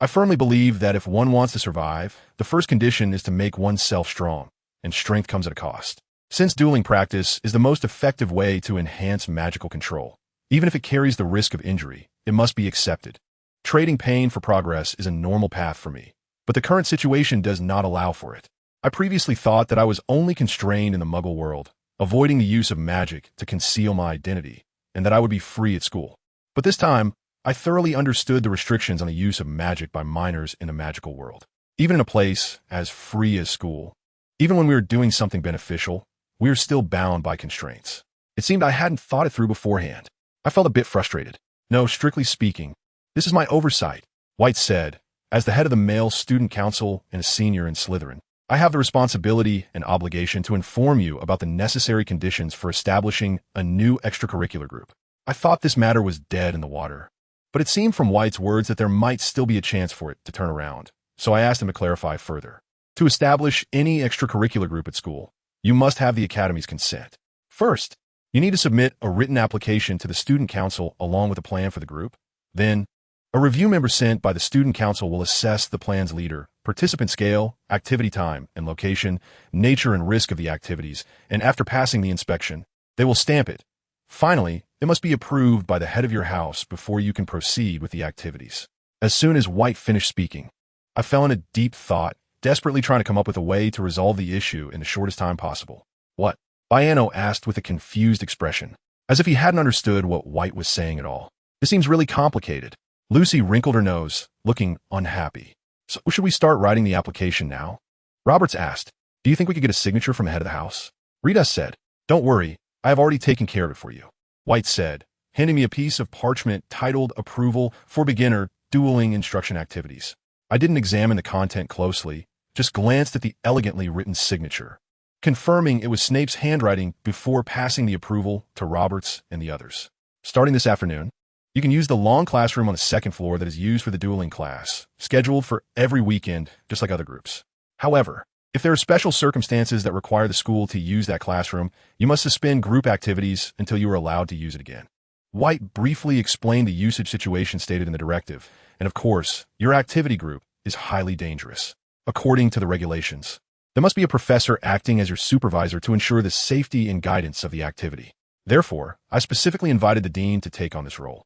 I firmly believe that if one wants to survive, the first condition is to make oneself strong, and strength comes at a cost. Since dueling practice is the most effective way to enhance magical control, even if it carries the risk of injury, it must be accepted. Trading pain for progress is a normal path for me, but the current situation does not allow for it. I previously thought that I was only constrained in the Muggle world, avoiding the use of magic to conceal my identity, and that I would be free at school. But this time, I thoroughly understood the restrictions on the use of magic by minors in the magical world. Even in a place as free as school, even when we were doing something beneficial, we were still bound by constraints. It seemed I hadn't thought it through beforehand. I felt a bit frustrated. No, strictly speaking, this is my oversight, White said. As the head of the male student council and a senior in Slytherin, I have the responsibility and obligation to inform you about the necessary conditions for establishing a new extracurricular group. I thought this matter was dead in the water, but it seemed from White's words that there might still be a chance for it to turn around. So I asked him to clarify further. To establish any extracurricular group at school, you must have the Academy's consent. First, you need to submit a written application to the student council along with a plan for the group. Then, a review member sent by the student council will assess the plan's leader, participant scale, activity time and location, nature and risk of the activities, and after passing the inspection, they will stamp it. Finally, it must be approved by the head of your house before you can proceed with the activities. As soon as White finished speaking, I fell in a deep thought, desperately trying to come up with a way to resolve the issue in the shortest time possible. What? Biano asked with a confused expression, as if he hadn't understood what White was saying at all. This seems really complicated. Lucy wrinkled her nose, looking unhappy. So should we start writing the application now? Roberts asked, do you think we could get a signature from the head of the house? Rita said, don't worry, I have already taken care of it for you. White said, handing me a piece of parchment titled Approval for Beginner Dueling Instruction Activities. I didn't examine the content closely, just glanced at the elegantly written signature, confirming it was Snape's handwriting before passing the approval to Roberts and the others. Starting this afternoon, you can use the long classroom on the second floor that is used for the dueling class, scheduled for every weekend, just like other groups. However, if there are special circumstances that require the school to use that classroom, you must suspend group activities until you are allowed to use it again. White briefly explained the usage situation stated in the directive, and of course, your activity group is highly dangerous. According to the regulations, there must be a professor acting as your supervisor to ensure the safety and guidance of the activity. Therefore, I specifically invited the dean to take on this role.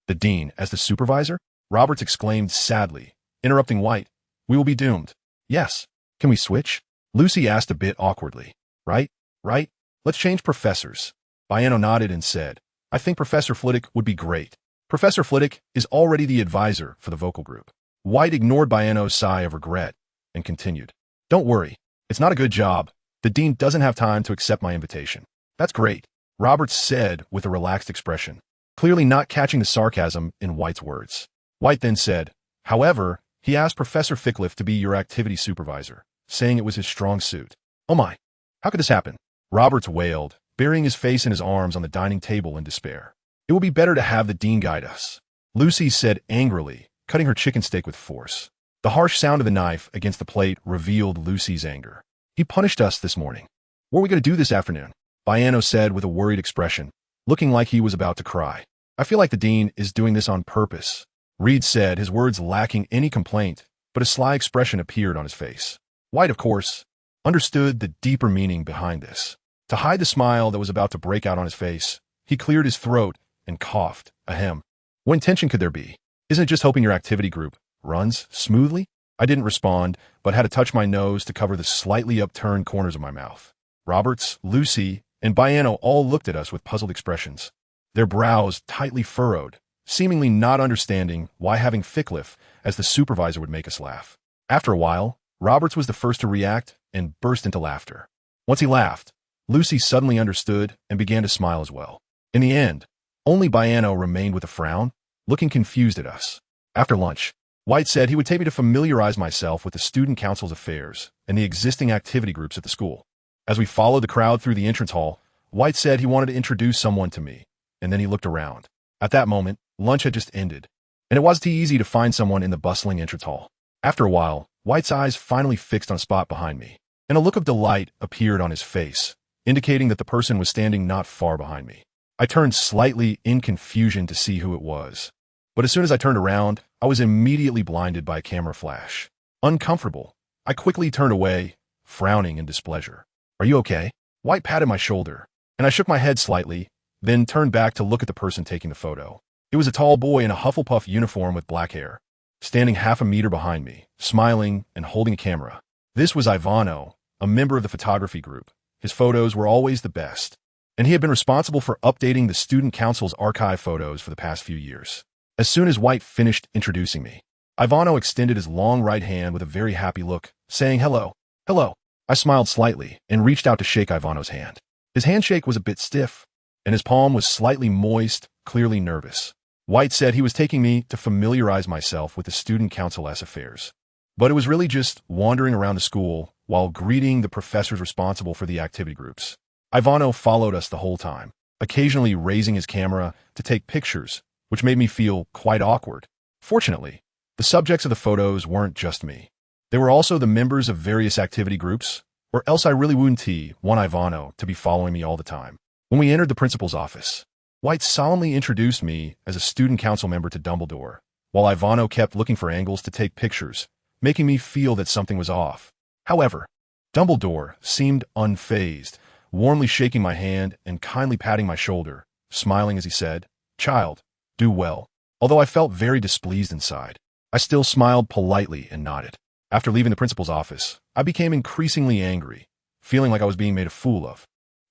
The dean as the supervisor? Roberts exclaimed sadly, interrupting White. We will be doomed. Yes. Can we switch? Lucy asked a bit awkwardly. Right? Let's change professors. Biano nodded and said, I think Professor Flitwick would be great. Professor Flitwick is already the advisor for the vocal group. White ignored Biano's sigh of regret and continued. Don't worry. It's not a good job. The dean doesn't have time to accept my invitation. That's great, Roberts said with a relaxed expression, clearly not catching the sarcasm in White's words. White then said, however, he asked Professor Fickliffe to be your activity supervisor, saying it was his strong suit. Oh my, how could this happen? Roberts wailed, burying his face in his arms on the dining table in despair. It would be better to have the dean guide us, Lucy said angrily, cutting her chicken steak with force. The harsh sound of the knife against the plate revealed Lucy's anger. He punished us this morning. What are we going to do this afternoon? Biano said with a worried expression, looking like he was about to cry. I feel like the dean is doing this on purpose, Reed said, his words lacking any complaint, but a sly expression appeared on his face. White, of course, understood the deeper meaning behind this. To hide the smile that was about to break out on his face, he cleared his throat and coughed, ahem. What intention could there be? Isn't it just hoping your activity group runs smoothly? I didn't respond, but had to touch my nose to cover the slightly upturned corners of my mouth. Roberts, Lucy, and Biano all looked at us with puzzled expressions, their brows tightly furrowed, seemingly not understanding why having Fickliffe as the supervisor would make us laugh. After a while, Roberts was the first to react and burst into laughter. Once he laughed, Lucy suddenly understood and began to smile as well. In the end, only Biano remained with a frown, looking confused at us. After lunch, White said he would take me to familiarize myself with the student council's affairs and the existing activity groups at the school. As we followed the crowd through the entrance hall, White said he wanted to introduce someone to me, and then he looked around. At that moment, lunch had just ended, and it wasn't easy to find someone in the bustling entrance hall. After a while, White's eyes finally fixed on a spot behind me, and a look of delight appeared on his face, indicating that the person was standing not far behind me. I turned slightly in confusion to see who it was, but as soon as I turned around, I was immediately blinded by a camera flash. Uncomfortable, I quickly turned away, frowning in displeasure. Are you okay? White patted my shoulder, and I shook my head slightly, then turned back to look at the person taking the photo. It It was a tall boy in a Hufflepuff uniform with black hair, standing half a meter behind me, smiling and holding a camera. This was Ivano, a member of the photography group. His photos were always the best, and he had been responsible for updating the student council's archive photos for the past few years. As soon as White finished introducing me, Ivano extended his long right hand with a very happy look, saying, "Hello, hello." I smiled slightly and reached out to shake Ivano's hand. His handshake was a bit stiff, and his palm was slightly moist, clearly nervous. White said he was taking me to familiarize myself with the student council's affairs, but it was really just wandering around the school while greeting the professors responsible for the activity groups. Ivano followed us the whole time, occasionally raising his camera to take pictures, which made me feel quite awkward. Fortunately, the subjects of the photos weren't just me. They were also the members of various activity groups, or else I really wouldn't want Ivano to be following me all the time. When we entered the principal's office, White solemnly introduced me as a student council member to Dumbledore, while Ivano kept looking for angles to take pictures, making me feel that something was off. However, Dumbledore seemed unfazed, warmly shaking my hand and kindly patting my shoulder, smiling as he said, "Child, do well." Although I felt very displeased inside, I still smiled politely and nodded. After leaving the principal's office, I became increasingly angry, feeling like I was being made a fool of.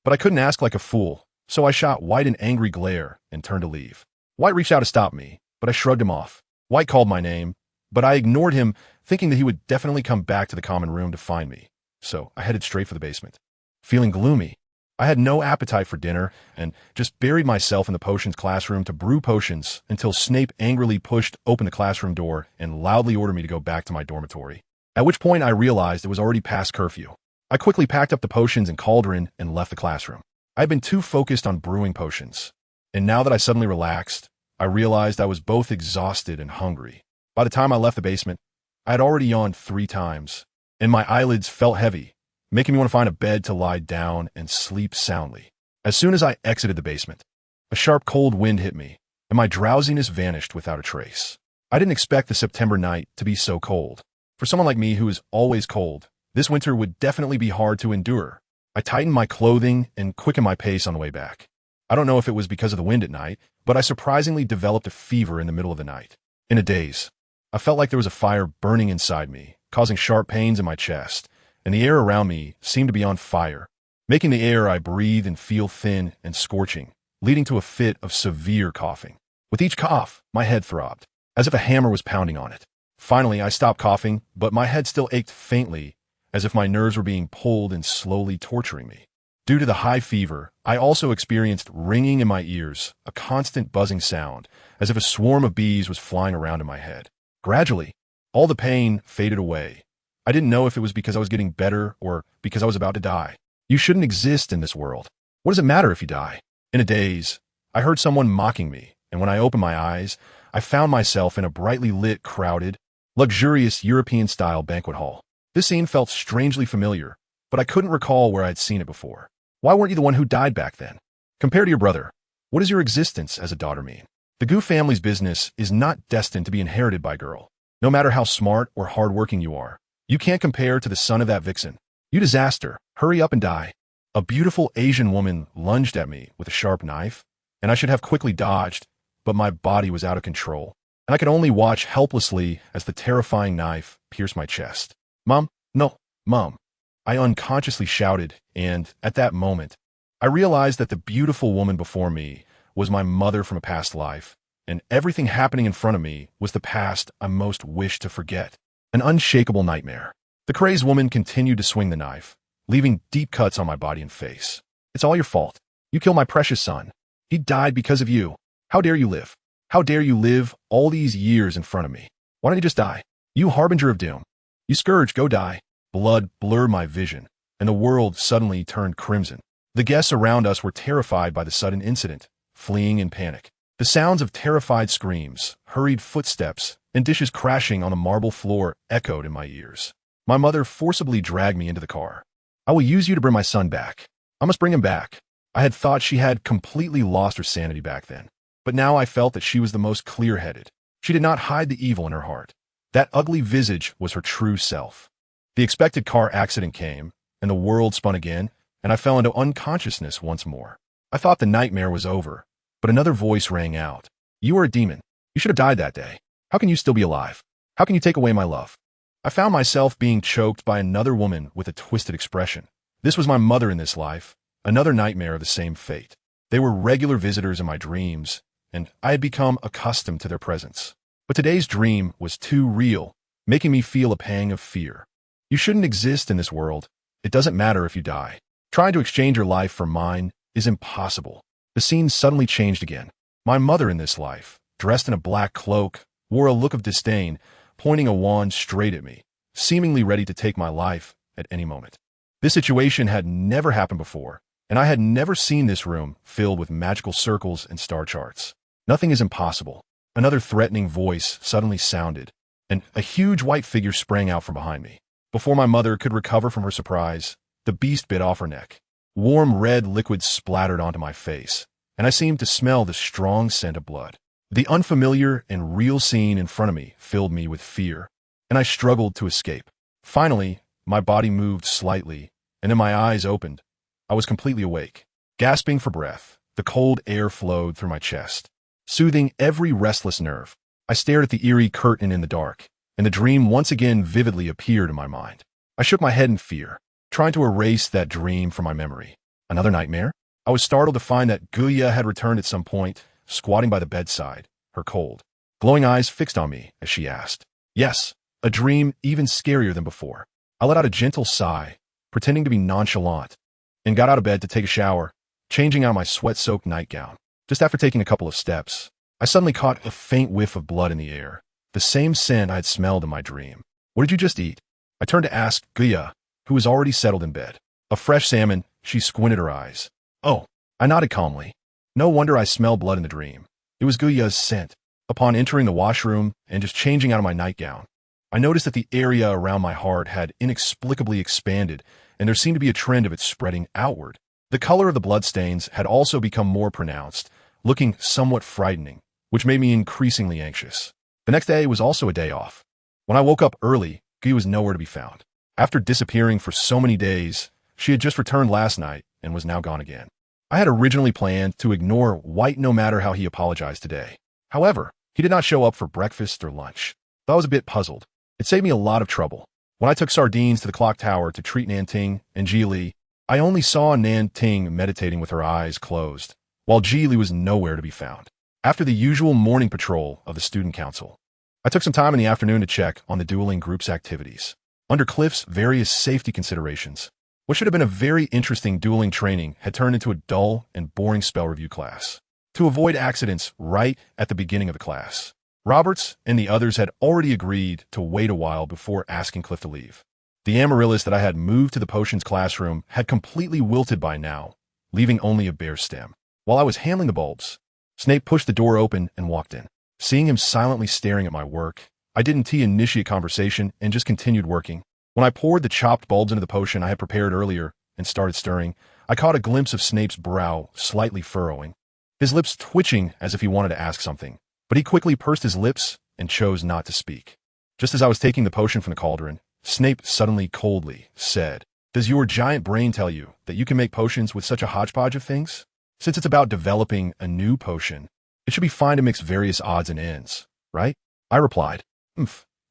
But I couldn't ask like a fool, so I shot White an angry glare and turned to leave. White reached out to stop me, but I shrugged him off. White called my name, but I ignored him, thinking that he would definitely come back to the common room to find me, so I headed straight for the basement. Feeling gloomy, I had no appetite for dinner and just buried myself in the potions classroom to brew potions until Snape angrily pushed open the classroom door and loudly ordered me to go back to my dormitory, at which point I realized it was already past curfew. I quickly packed up the potions and cauldron and left the classroom. I had been too focused on brewing potions, and now that I suddenly relaxed, I realized I was both exhausted and hungry. By the time I left the basement, I had already yawned 3 times, and my eyelids felt heavy, making me want to find a bed to lie down and sleep soundly. As soon as I exited the basement, a sharp cold wind hit me, and my drowsiness vanished without a trace. I didn't expect the September night to be so cold. For someone like me who is always cold, this winter would definitely be hard to endure. I tightened my clothing and quickened my pace on the way back. I don't know if it was because of the wind at night, but I surprisingly developed a fever in the middle of the night. In a daze, I felt like there was a fire burning inside me, causing sharp pains in my chest, and the air around me seemed to be on fire, making the air I breathe and feel thin and scorching, leading to a fit of severe coughing. With each cough, my head throbbed, as if a hammer was pounding on it. Finally, I stopped coughing, but my head still ached faintly, as if my nerves were being pulled and slowly torturing me. Due to the high fever, I also experienced ringing in my ears, a constant buzzing sound, as if a swarm of bees was flying around in my head. Gradually, all the pain faded away. I didn't know if it was because I was getting better or because I was about to die. You shouldn't exist in this world. What does it matter if you die? In a daze, I heard someone mocking me, and when I opened my eyes, I found myself in a brightly lit, crowded, luxurious European-style banquet hall. This scene felt strangely familiar, but I couldn't recall where I'd seen it before. Why weren't you the one who died back then? Compared to your brother, what does your existence as a daughter mean? The Gu family's business is not destined to be inherited by girl. No matter how smart or hardworking you are, you can't compare to the son of that vixen. You disaster, hurry up and die. A beautiful Asian woman lunged at me with a sharp knife, and I should have quickly dodged, but my body was out of control, and I could only watch helplessly as the terrifying knife pierced my chest. "Mom, no, Mom," I unconsciously shouted, and at that moment, I realized that the beautiful woman before me was my mother from a past life, and everything happening in front of me was the past I most wished to forget. An unshakable nightmare. The crazed woman continued to swing the knife, leaving deep cuts on my body and face. "It's all your fault. You killed my precious son. He died because of you. How dare you live? How dare you live all these years in front of me? Why don't you just die? You harbinger of doom. You scourge, go die." Blood blurred my vision, and the world suddenly turned crimson. The guests around us were terrified by the sudden incident, fleeing in panic. The sounds of terrified screams, hurried footsteps, and dishes crashing on the marble floor echoed in my ears. My mother forcibly dragged me into the car. "I will use you to bring my son back. I must bring him back." I had thought she had completely lost her sanity back then, but now I felt that she was the most clear-headed. She did not hide the evil in her heart. That ugly visage was her true self. The expected car accident came, and the world spun again, and I fell into unconsciousness once more. I thought the nightmare was over, but another voice rang out. You are a demon. You should have died that day. How can you still be alive? How can you take away my love? I found myself being choked by another woman with a twisted expression. This was my mother in this life, another nightmare of the same fate. They were regular visitors in my dreams, and I had become accustomed to their presence. But today's dream was too real, making me feel a pang of fear. You shouldn't exist in this world. It doesn't matter if you die. Trying to exchange your life for mine is impossible. The scene suddenly changed again. My mother in this life, dressed in a black cloak, wore a look of disdain, pointing a wand straight at me, seemingly ready to take my life at any moment. This situation had never happened before, and I had never seen this room filled with magical circles and star charts. Nothing is impossible. Another threatening voice suddenly sounded, and a huge white figure sprang out from behind me. Before my mother could recover from her surprise, the beast bit off her neck. Warm red liquid splattered onto my face, and I seemed to smell the strong scent of blood. The unfamiliar and real scene in front of me filled me with fear, and I struggled to escape. Finally, my body moved slightly, and then my eyes opened. I was completely awake. Gasping for breath, the cold air flowed through my chest, soothing every restless nerve. I stared at the eerie curtain in the dark, and the dream once again vividly appeared in my mind. I shook my head in fear, trying to erase that dream from my memory. Another nightmare? I was startled to find that Guya had returned at some point, squatting by the bedside, her cold, glowing eyes fixed on me as she asked. Yes, a dream even scarier than before. I let out a gentle sigh, pretending to be nonchalant, and got out of bed to take a shower, changing out my sweat-soaked nightgown. Just after taking a couple of steps, I suddenly caught a faint whiff of blood in the air, the same scent I had smelled in my dream. What did you just eat? I turned to ask Guya, who was already settled in bed. A fresh salmon. She squinted her eyes. Oh, I nodded calmly. No wonder I smelled blood in the dream. It was Guya's scent. Upon entering the washroom and just changing out of my nightgown, I noticed that the area around my heart had inexplicably expanded, and there seemed to be a trend of it spreading outward. The color of the bloodstains had also become more pronounced, looking somewhat frightening, which made me increasingly anxious. The next day was also a day off. When I woke up early, Guya was nowhere to be found. After disappearing for so many days, she had just returned last night and was now gone again. I had originally planned to ignore White no matter how he apologized today. However, he did not show up for breakfast or lunch. I was a bit puzzled. It saved me a lot of trouble. When I took Sardines to the clock tower to treat Nanting and Jili, I only saw Nanting meditating with her eyes closed, while Jili was nowhere to be found. After the usual morning patrol of the student council, I took some time in the afternoon to check on the dueling group's activities. Under Cliff's various safety considerations, what should have been a very interesting dueling training had turned into a dull and boring spell review class. To avoid accidents right at the beginning of the class, Roberts and the others had already agreed to wait a while before asking Cliff to leave. The amaryllis that I had moved to the potions classroom had completely wilted by now, leaving only a bare stem. While I was handling the bulbs, Snape pushed the door open and walked in. Seeing him silently staring at my work, I didn't initiate conversation and just continued working. When I poured the chopped bulbs into the potion I had prepared earlier and started stirring, I caught a glimpse of Snape's brow slightly furrowing, his lips twitching as if he wanted to ask something, but he quickly pursed his lips and chose not to speak. Just as I was taking the potion from the cauldron, Snape suddenly coldly said, "Does your giant brain tell you that you can make potions with such a hodgepodge of things? Since it's about developing a new potion, it should be fine to mix various odds and ends, right?" I replied,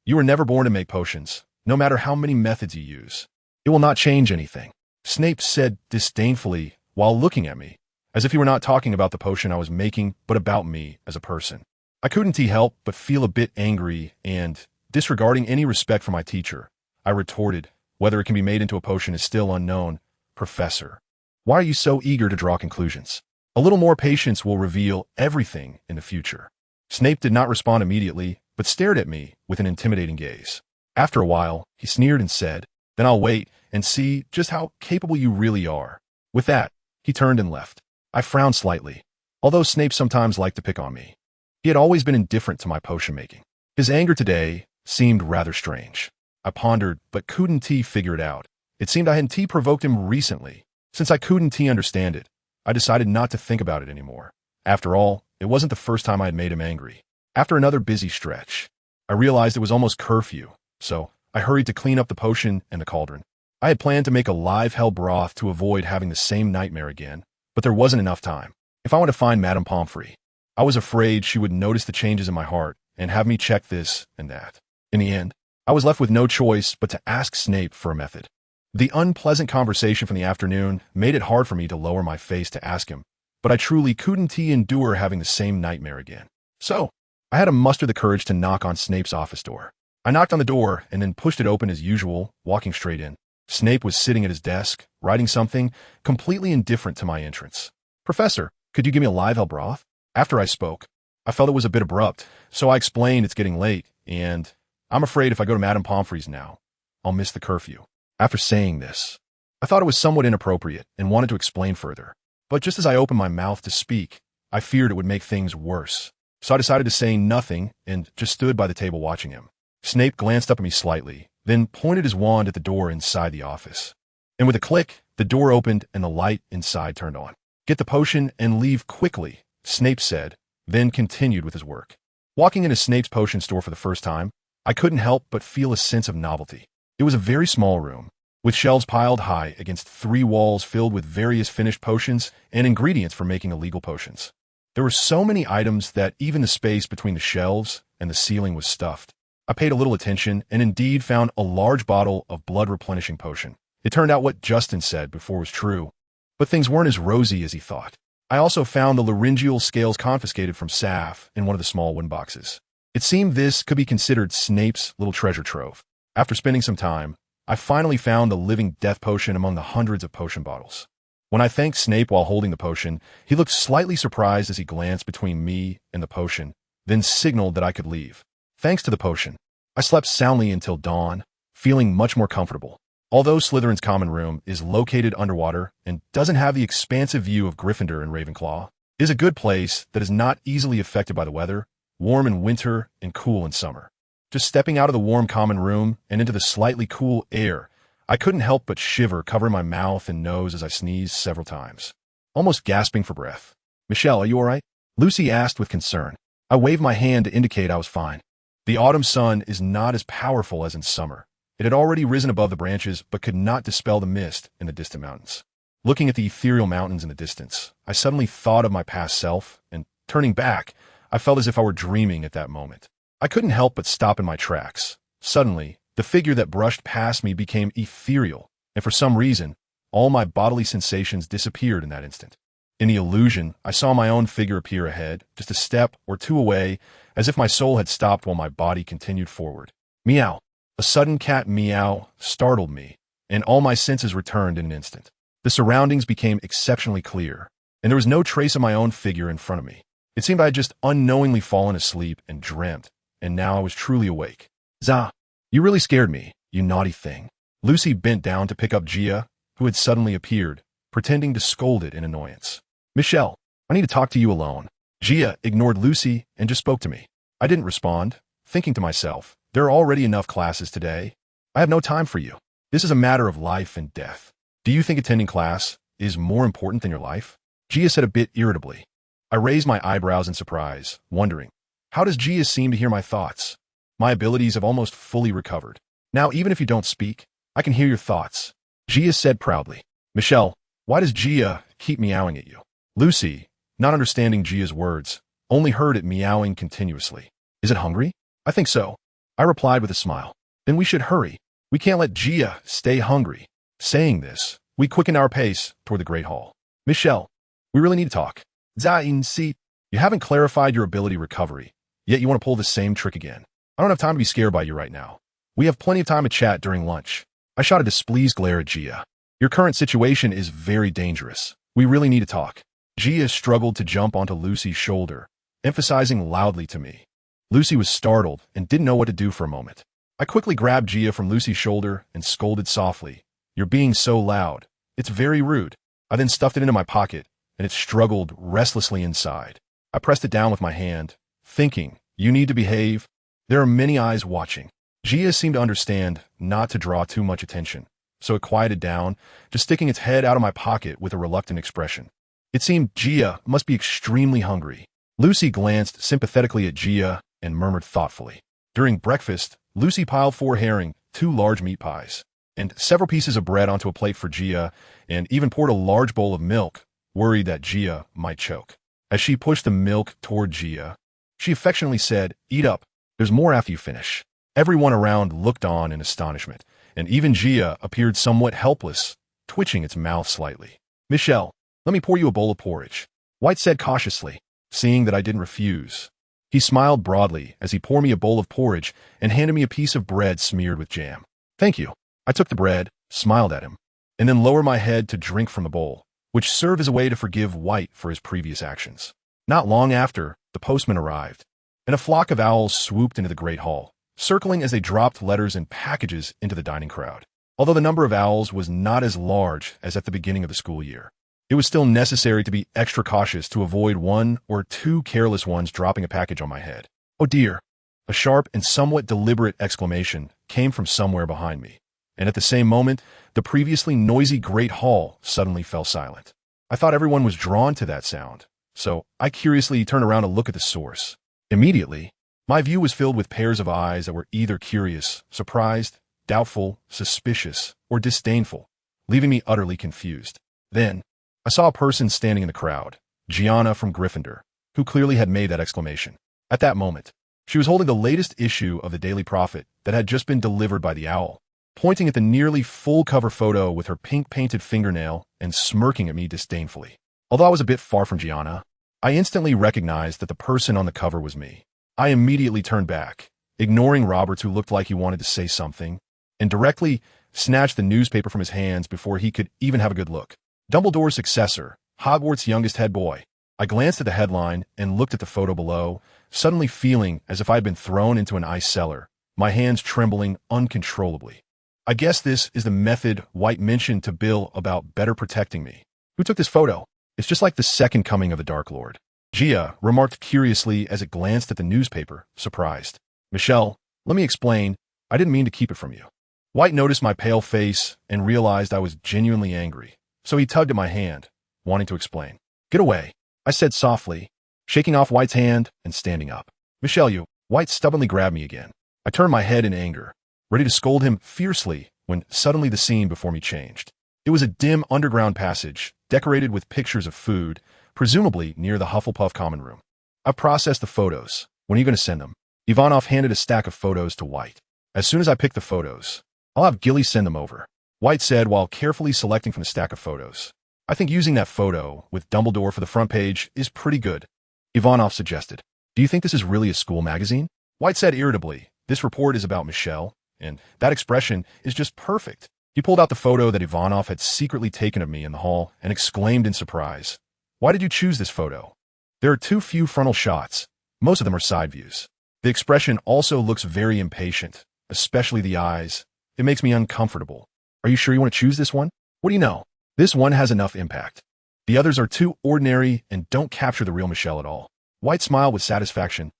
"You were never born to make potions, no matter how many methods you use. It will not change anything." Snape said disdainfully while looking at me, as if he were not talking about the potion I was making, but about me as a person. I couldn't help but feel a bit angry and, disregarding any respect for my teacher, I retorted, "Whether it can be made into a potion is still unknown, Professor. Why are you so eager to draw conclusions? A little more patience will reveal everything in the future." Snape did not respond immediately, but stared at me with an intimidating gaze. After a while, he sneered and said, "Then I'll wait and see just how capable you really are." With that, he turned and left. I frowned slightly, although Snape sometimes liked to pick on me. He had always been indifferent to my potion making. His anger today seemed rather strange. I pondered, but couldn't figure it out. It seemed I hadn't provoked him recently. Since I couldn't understand it, I decided not to think about it anymore. After all, it wasn't the first time I had made him angry. After another busy stretch, I realized it was almost curfew, so I hurried to clean up the potion and the cauldron. I had planned to make a live hell broth to avoid having the same nightmare again, but there wasn't enough time. If I want to find Madame Pomfrey, I was afraid she would notice the changes in my heart and have me check this and that. In the end, I was left with no choice but to ask Snape for a method. The unpleasant conversation from the afternoon made it hard for me to lower my face to ask him, but I truly couldn't endure having the same nightmare again. So, I had to muster the courage to knock on Snape's office door. I knocked on the door and then pushed it open as usual, walking straight in. Snape was sitting at his desk, writing something, completely indifferent to my entrance. "Professor, could you give me a live hell broth?" After I spoke, I felt it was a bit abrupt, so I explained it's getting late, and I'm afraid if I go to Madame Pomfrey's now, I'll miss the curfew. After saying this, I thought it was somewhat inappropriate and wanted to explain further. But just as I opened my mouth to speak, I feared it would make things worse. So I decided to say nothing and just stood by the table watching him. Snape glanced up at me slightly, then pointed his wand at the door inside the office. And with a click, the door opened and the light inside turned on. "Get the potion and leave quickly," Snape said, then continued with his work. Walking into Snape's potion store for the first time, I couldn't help but feel a sense of novelty. It was a very small room, with shelves piled high against 3 walls filled with various finished potions and ingredients for making illegal potions. There were so many items that even the space between the shelves and the ceiling was stuffed. I paid a little attention and indeed found a large bottle of blood-replenishing potion. It turned out what Justin said before was true, but things weren't as rosy as he thought. I also found the laryngeal scales confiscated from Saf in one of the small wooden boxes. It seemed this could be considered Snape's little treasure trove. After spending some time, I finally found the living death potion among the hundreds of potion bottles. When I thanked Snape while holding the potion, he looked slightly surprised as he glanced between me and the potion, then signaled that I could leave. Thanks to the potion, I slept soundly until dawn, feeling much more comfortable. Although Slytherin's common room is located underwater and doesn't have the expansive view of Gryffindor and Ravenclaw, it is a good place that is not easily affected by the weather, warm in winter and cool in summer. Just stepping out of the warm common room and into the slightly cool air, I couldn't help but shiver, covering my mouth and nose as I sneezed several times, almost gasping for breath. "Michelle, are you all right?" Lucy asked with concern. I waved my hand to indicate I was fine. The autumn sun is not as powerful as in summer. It had already risen above the branches, but could not dispel the mist in the distant mountains. Looking at the ethereal mountains in the distance, I suddenly thought of my past self, and turning back, I felt as if I were dreaming at that moment. I couldn't help but stop in my tracks. Suddenly, the figure that brushed past me became ethereal, and for some reason, all my bodily sensations disappeared in that instant. In the illusion, I saw my own figure appear ahead, just a step or two away, as if my soul had stopped while my body continued forward. Meow. A sudden cat meow startled me, and all my senses returned in an instant. The surroundings became exceptionally clear, and there was no trace of my own figure in front of me. It seemed I had just unknowingly fallen asleep and dreamt, and now I was truly awake. "Zah, you really scared me, you naughty thing." Lucy bent down to pick up Gia, who had suddenly appeared, pretending to scold it in annoyance. "Michelle, I need to talk to you alone." Gia ignored Lucy and just spoke to me. I didn't respond, thinking to myself, there are already enough classes today. I have no time for you. This is a matter of life and death. Do you think attending class is more important than your life? Gia said a bit irritably. I raised my eyebrows in surprise, wondering, how does Gia seem to hear my thoughts? My abilities have almost fully recovered. Now, even if you don't speak, I can hear your thoughts. Gia said proudly. "Michelle, why does Gia keep meowing at you?" Lucy, not understanding Gia's words, only heard it meowing continuously. "Is it hungry?" "I think so," I replied with a smile. "Then we should hurry. We can't let Gia stay hungry." Saying this, we quickened our pace toward the Great Hall. "Michelle, we really need to talk." "Zain, see, you haven't clarified your ability recovery, yet you want to pull the same trick again. I don't have time to be scared by you right now. We have plenty of time to chat during lunch." I shot a displeased glare at Gia. "Your current situation is very dangerous. We really need to talk." Gia struggled to jump onto Lucy's shoulder, emphasizing loudly to me. Lucy was startled and didn't know what to do for a moment. I quickly grabbed Gia from Lucy's shoulder and scolded softly, "You're being so loud. It's very rude." I then stuffed it into my pocket, and it struggled restlessly inside. I pressed it down with my hand, thinking, "You need to behave. There are many eyes watching." Gia seemed to understand not to draw too much attention, so it quieted down, just sticking its head out of my pocket with a reluctant expression. It seemed Gia must be extremely hungry. Lucy glanced sympathetically at Gia and murmured thoughtfully. During breakfast, Lucy piled 4 herring, 2 large meat pies, and several pieces of bread onto a plate for Gia, and even poured a large bowl of milk, worried that Gia might choke. As she pushed the milk toward Gia, she affectionately said, "Eat up. There's more after you finish." Everyone around looked on in astonishment, and even Gia appeared somewhat helpless, twitching its mouth slightly. "Michelle, let me pour you a bowl of porridge," White said cautiously, seeing that I didn't refuse. He smiled broadly as he poured me a bowl of porridge and handed me a piece of bread smeared with jam. "Thank you." I took the bread, smiled at him, and then lowered my head to drink from the bowl, which served as a way to forgive White for his previous actions. Not long after, the postman arrived, and a flock of owls swooped into the great hall, circling as they dropped letters and packages into the dining crowd. Although the number of owls was not as large as at the beginning of the school year, it was still necessary to be extra cautious to avoid one or two careless ones dropping a package on my head. "Oh dear!" A sharp and somewhat deliberate exclamation came from somewhere behind me, and at the same moment, the previously noisy great hall suddenly fell silent. I thought everyone was drawn to that sound, so I curiously turned around to look at the source. Immediately, my view was filled with pairs of eyes that were either curious, surprised, doubtful, suspicious, or disdainful, leaving me utterly confused. Then, I saw a person standing in the crowd, Gianna from Gryffindor, who clearly had made that exclamation. At that moment, she was holding the latest issue of the Daily Prophet that had just been delivered by the owl, pointing at the nearly full-cover photo with her pink-painted fingernail and smirking at me disdainfully. Although I was a bit far from Gianna, I instantly recognized that the person on the cover was me. I immediately turned back, ignoring Roberts, who looked like he wanted to say something, and directly snatched the newspaper from his hands before he could even have a good look. "Dumbledore's successor, Hogwarts' youngest head boy." I glanced at the headline and looked at the photo below, suddenly feeling as if I had been thrown into an ice cellar, my hands trembling uncontrollably. I guess this is the method White mentioned to Bill about better protecting me. "Who took this photo? It's just like the second coming of the Dark Lord," Gia remarked curiously as it glanced at the newspaper, surprised. "Michelle, let me explain. I didn't mean to keep it from you." White noticed my pale face and realized I was genuinely angry, so he tugged at my hand, wanting to explain. "Get away," I said softly, shaking off White's hand and standing up. "Michelle, you." White stubbornly grabbed me again. I turned my head in anger, ready to scold him fiercely when suddenly the scene before me changed. It was a dim underground passage, decorated with pictures of food, presumably near the Hufflepuff common room. "I've processed the photos. When are you going to send them?" Ivanov handed a stack of photos to White. "As soon as I pick the photos, I'll have Gilly send them over," White said while carefully selecting from the stack of photos. "I think using that photo with Dumbledore for the front page is pretty good," Ivanov suggested. "Do you think this is really a school magazine?" White said irritably, "This report is about Michelle, and that expression is just perfect." He pulled out the photo that Ivanov had secretly taken of me in the hall and exclaimed in surprise, "Why did you choose this photo? There are too few frontal shots. Most of them are side views. The expression also looks very impatient, especially the eyes. It makes me uncomfortable. Are you sure you want to choose this one? What do you know? This one has enough impact. The others are too ordinary and don't capture the real Michelle at all." White smiled with satisfaction.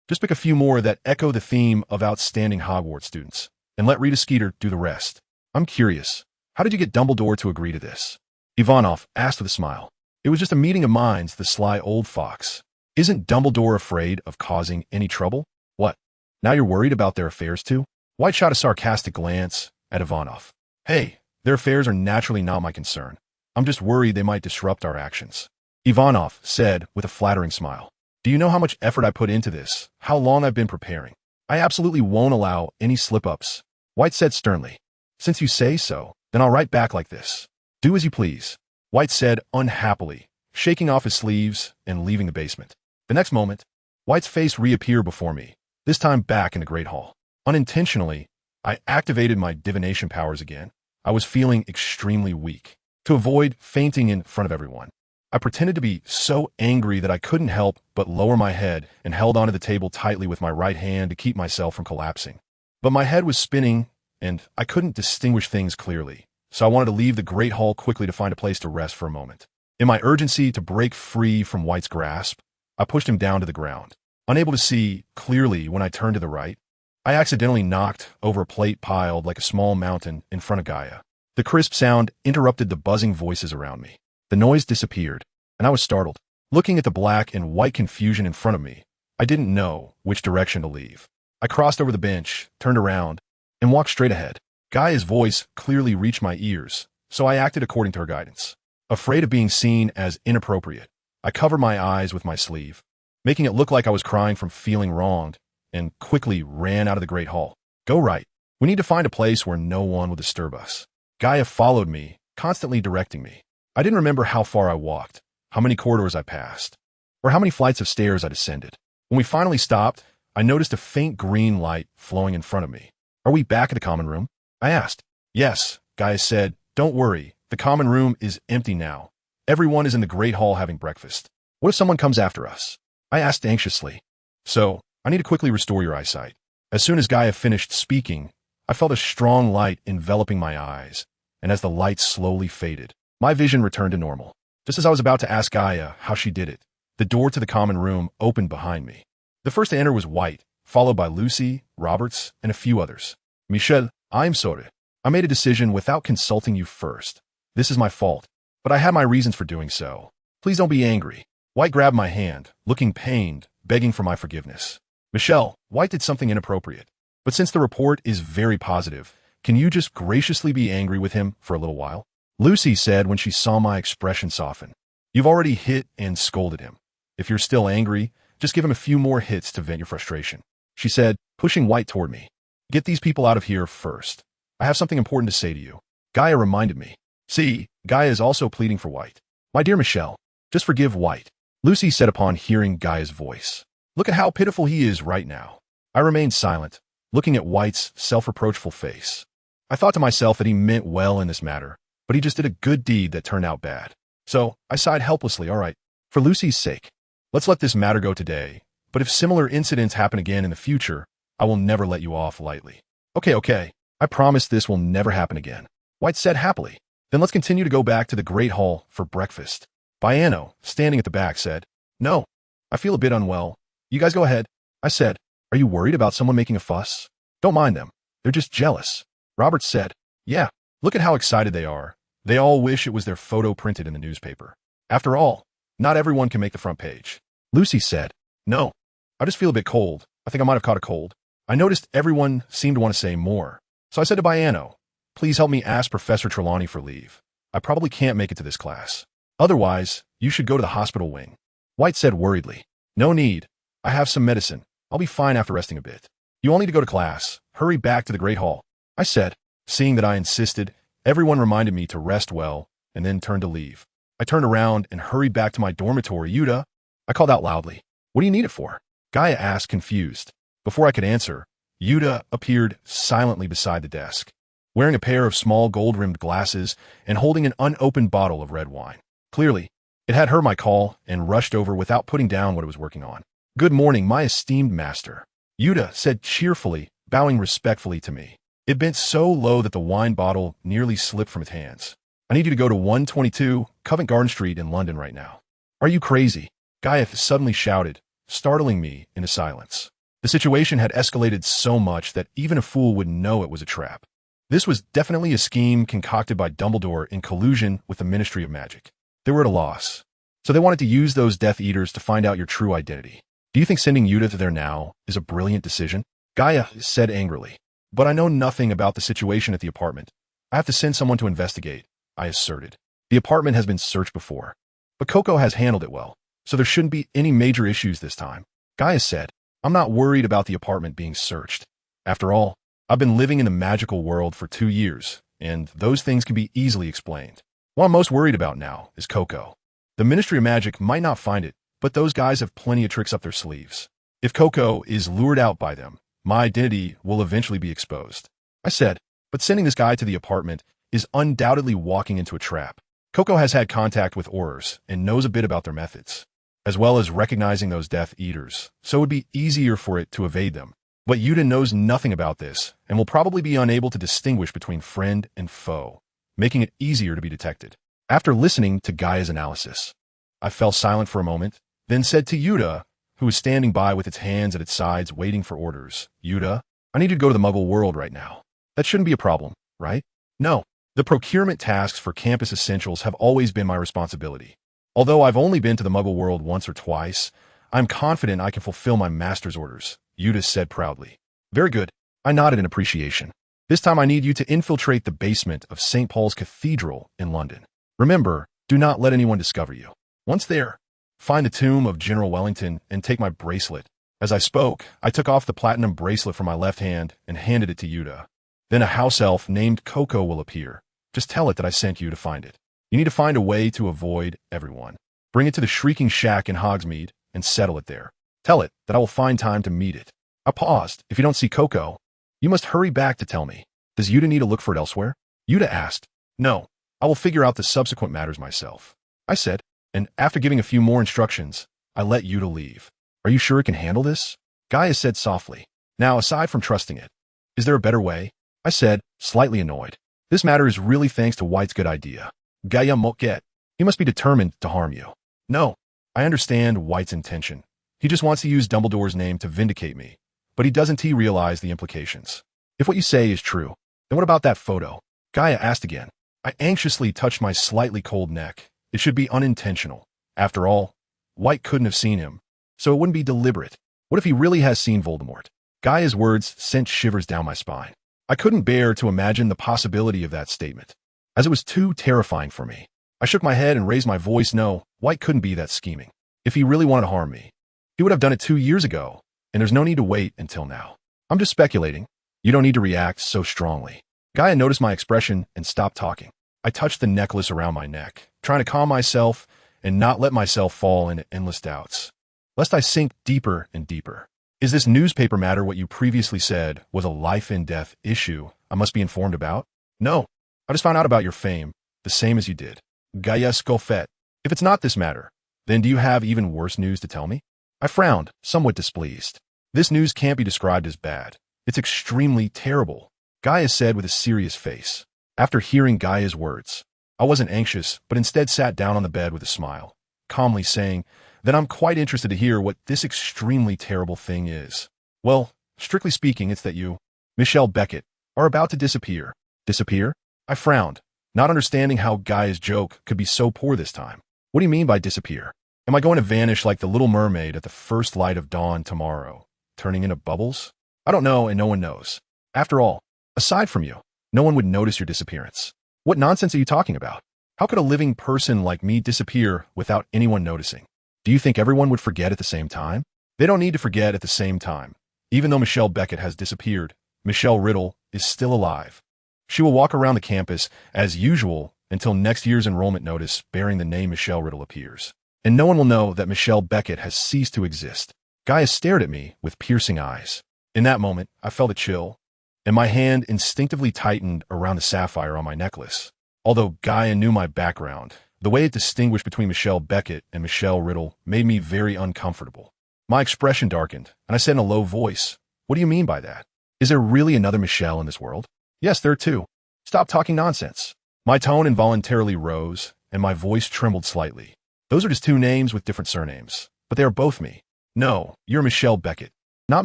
Just pick a few more that echo the theme of outstanding Hogwarts students, and let Rita Skeeter do the rest. I'm curious, how did you get Dumbledore to agree to this?" Ivanov asked with a smile. "It was just a meeting of minds, the sly old fox. Isn't Dumbledore afraid of causing any trouble?" "What? Now you're worried about their affairs too?" White shot a sarcastic glance at Ivanov. "Hey, their affairs are naturally not my concern. I'm just worried they might disrupt our actions," Ivanov said with a flattering smile. "Do you know how much effort I put into this, how long I've been preparing? I absolutely won't allow any slip-ups," White said sternly. "Since you say so, then I'll write back like this. Do as you please," White said unhappily, shaking off his sleeves and leaving the basement. The next moment, White's face reappeared before me, this time back in the Great Hall. Unintentionally, I activated my divination powers again. I was feeling extremely weak. To avoid fainting in front of everyone, I pretended to be so angry that I couldn't help but lower my head and held onto the table tightly with my right hand to keep myself from collapsing. But my head was spinning, and I couldn't distinguish things clearly, so I wanted to leave the Great Hall quickly to find a place to rest for a moment. In my urgency to break free from White's grasp, I pushed him down to the ground. Unable to see clearly when I turned to the right, I accidentally knocked over a plate piled like a small mountain in front of Gaia. The crisp sound interrupted the buzzing voices around me. The noise disappeared, and I was startled. Looking at the black and white confusion in front of me, I didn't know which direction to leave. I crossed over the bench, turned around, and walked straight ahead. Gaia's voice clearly reached my ears, so I acted according to her guidance. Afraid of being seen as inappropriate, I covered my eyes with my sleeve, making it look like I was crying from feeling wronged, and quickly ran out of the great hall. Go right. We need to find a place where no one will disturb us. Gaia followed me, constantly directing me. I didn't remember how far I walked, how many corridors I passed, or how many flights of stairs I descended. When we finally stopped, I noticed a faint green light flowing in front of me. Are we back at the common room? I asked. Yes, Gaia said. Don't worry, the common room is empty now. Everyone is in the great hall having breakfast. What if someone comes after us? I asked anxiously. So, I need to quickly restore your eyesight. As soon as Gaia finished speaking, I felt a strong light enveloping my eyes, and as the light slowly faded, my vision returned to normal. Just as I was about to ask Gaia how she did it, the door to the common room opened behind me. The first to enter was White, followed by Lucy, Roberts, and a few others. Michelle, I'm sorry. I made a decision without consulting you first. This is my fault, but I had my reasons for doing so. Please don't be angry. White grabbed my hand, looking pained, begging for my forgiveness. Michelle, White did something inappropriate. But since the report is very positive, can you just graciously be angry with him for a little while? Lucy said when she saw my expression soften. You've already hit and scolded him. If you're still angry, just give him a few more hits to vent your frustration. She said, pushing White toward me. Get these people out of here first. I have something important to say to you. Gaia reminded me. See, Gaia is also pleading for White. My dear Michelle, just forgive White. Lucy said upon hearing Gaia's voice. Look at how pitiful he is right now. I remained silent, looking at White's self-reproachful face. I thought to myself that he meant well in this matter, but he just did a good deed that turned out bad. So, I sighed helplessly, all right, for Lucy's sake. Let's let this matter go today, but if similar incidents happen again in the future, I will never let you off lightly. Okay, I promise this will never happen again. White said happily. Then let's continue to go back to the Great Hall for breakfast. Biano, standing at the back, said, No, I feel a bit unwell. You guys go ahead. I said, Are you worried about someone making a fuss? Don't mind them. They're just jealous. Robert said, Yeah, look at how excited they are. They all wish it was their photo printed in the newspaper. After all, not everyone can make the front page. Lucy said, No, I just feel a bit cold. I think I might have caught a cold. I noticed everyone seemed to want to say more. So I said to Biano, Please help me ask Professor Trelawney for leave. I probably can't make it to this class. Otherwise, you should go to the hospital wing. White said worriedly, No need. I have some medicine. I'll be fine after resting a bit. You all need to go to class. Hurry back to the Great Hall. I said, seeing that I insisted, everyone reminded me to rest well and then turned to leave. I turned around and hurried back to my dormitory. Yuta, I called out loudly. What do you need it for? Gaia asked, confused. Before I could answer, Yuta appeared silently beside the desk, wearing a pair of small gold-rimmed glasses and holding an unopened bottle of red wine. Clearly, it had heard my call and rushed over without putting down what it was working on. Good morning, my esteemed master, Yuta said cheerfully, bowing respectfully to me. It bent so low that the wine bottle nearly slipped from its hands. I need you to go to 122 Covent Garden Street in London right now. Are you crazy? Gaia suddenly shouted, startling me into silence. The situation had escalated so much that even a fool would know it was a trap. This was definitely a scheme concocted by Dumbledore in collusion with the Ministry of Magic. They were at a loss, so they wanted to use those Death Eaters to find out your true identity. Do you think sending Yuta there now is a brilliant decision? Gaia said angrily. But I know nothing about the situation at the apartment. I have to send someone to investigate, I asserted. The apartment has been searched before, but Coco has handled it well, so there shouldn't be any major issues this time. Gaia said, I'm not worried about the apartment being searched. After all, I've been living in the magical world for 2 years, and those things can be easily explained. What I'm most worried about now is Coco. The Ministry of Magic might not find it, but those guys have plenty of tricks up their sleeves. If Coco is lured out by them, my identity will eventually be exposed. I said, but sending this guy to the apartment is undoubtedly walking into a trap. Coco has had contact with Aurors and knows a bit about their methods, as well as recognizing those Death Eaters, so it would be easier for it to evade them. But Yuta knows nothing about this and will probably be unable to distinguish between friend and foe, making it easier to be detected. After listening to Gaia's analysis, I fell silent for a moment, then said to Yuta, who was standing by with its hands at its sides waiting for orders, Yuta, I need you to go to the Muggle world right now. That shouldn't be a problem, right? No. The procurement tasks for campus essentials have always been my responsibility. Although I've only been to the Muggle world once or twice, I'm confident I can fulfill my master's orders, Yuta said proudly. Very good. I nodded in appreciation. This time I need you to infiltrate the basement of St. Paul's Cathedral in London. Remember, do not let anyone discover you. Once there, find the tomb of General Wellington and take my bracelet. As I spoke, I took off the platinum bracelet from my left hand and handed it to Yuta. Then a house elf named Coco will appear. Just tell it that I sent you to find it. You need to find a way to avoid everyone. Bring it to the Shrieking Shack in Hogsmeade and settle it there. Tell it that I will find time to meet it. I paused. If you don't see Coco, you must hurry back to tell me. Does Yuta need to look for it elsewhere? Yuta asked. No, I will figure out the subsequent matters myself, I said, and after giving a few more instructions, I let Yuta leave. Are you sure it can handle this? Gaia said softly. Now, aside from trusting it, is there a better way? I said, slightly annoyed. This matter is really thanks to White's good idea. Gaia Moket. He must be determined to harm you. No, I understand White's intention. He just wants to use Dumbledore's name to vindicate me, but he doesn't realize the implications. If what you say is true, then what about that photo? Gaia asked again. I anxiously touched my slightly cold neck. It should be unintentional. After all, White couldn't have seen him, so it wouldn't be deliberate. What if he really has seen Voldemort? Gaia's words sent shivers down my spine. I couldn't bear to imagine the possibility of that statement, as it was too terrifying for me. I shook my head and raised my voice. No, White couldn't be that scheming. If he really wanted to harm me, he would have done it 2 years ago, and there's no need to wait until now. I'm just speculating. You don't need to react so strongly. Gaia noticed my expression and stopped talking. I touched the necklace around my neck, trying to calm myself and not let myself fall into endless doubts, lest I sink deeper and deeper. Is this newspaper matter what you previously said was a life-and-death issue I must be informed about? No, I just found out about your fame, the same as you did. Gaia Scoffet. If it's not this matter, then do you have even worse news to tell me? I frowned, somewhat displeased. This news can't be described as bad. It's extremely terrible, Gaia said with a serious face. After hearing Gaia's words, I wasn't anxious, but instead sat down on the bed with a smile, calmly saying, then I'm quite interested to hear what this extremely terrible thing is. Well, strictly speaking, it's that you, Michelle Beckett, are about to disappear. Disappear? I frowned, not understanding how Gaia's joke could be so poor this time. What do you mean by disappear? Am I going to vanish like the Little Mermaid at the first light of dawn tomorrow, turning into bubbles? I don't know, and no one knows. After all, aside from you, no one would notice your disappearance. What nonsense are you talking about? How could a living person like me disappear without anyone noticing? Do you think everyone would forget at the same time? They don't need to forget at the same time. Even though Michelle Beckett has disappeared, Michelle Riddle is still alive. She will walk around the campus as usual until next year's enrollment notice bearing the name Michelle Riddle appears. And no one will know that Michelle Beckett has ceased to exist. Gaia stared at me with piercing eyes. In that moment, I felt a chill, and my hand instinctively tightened around the sapphire on my necklace. Although Gaia knew my background, the way it distinguished between Michelle Beckett and Michelle Riddle made me very uncomfortable. My expression darkened, and I said in a low voice, what do you mean by that? Is there really another Michelle in this world? Yes, there are two. Stop talking nonsense. My tone involuntarily rose, and my voice trembled slightly. Those are just two names with different surnames, but they are both me. No, you're Michelle Beckett, not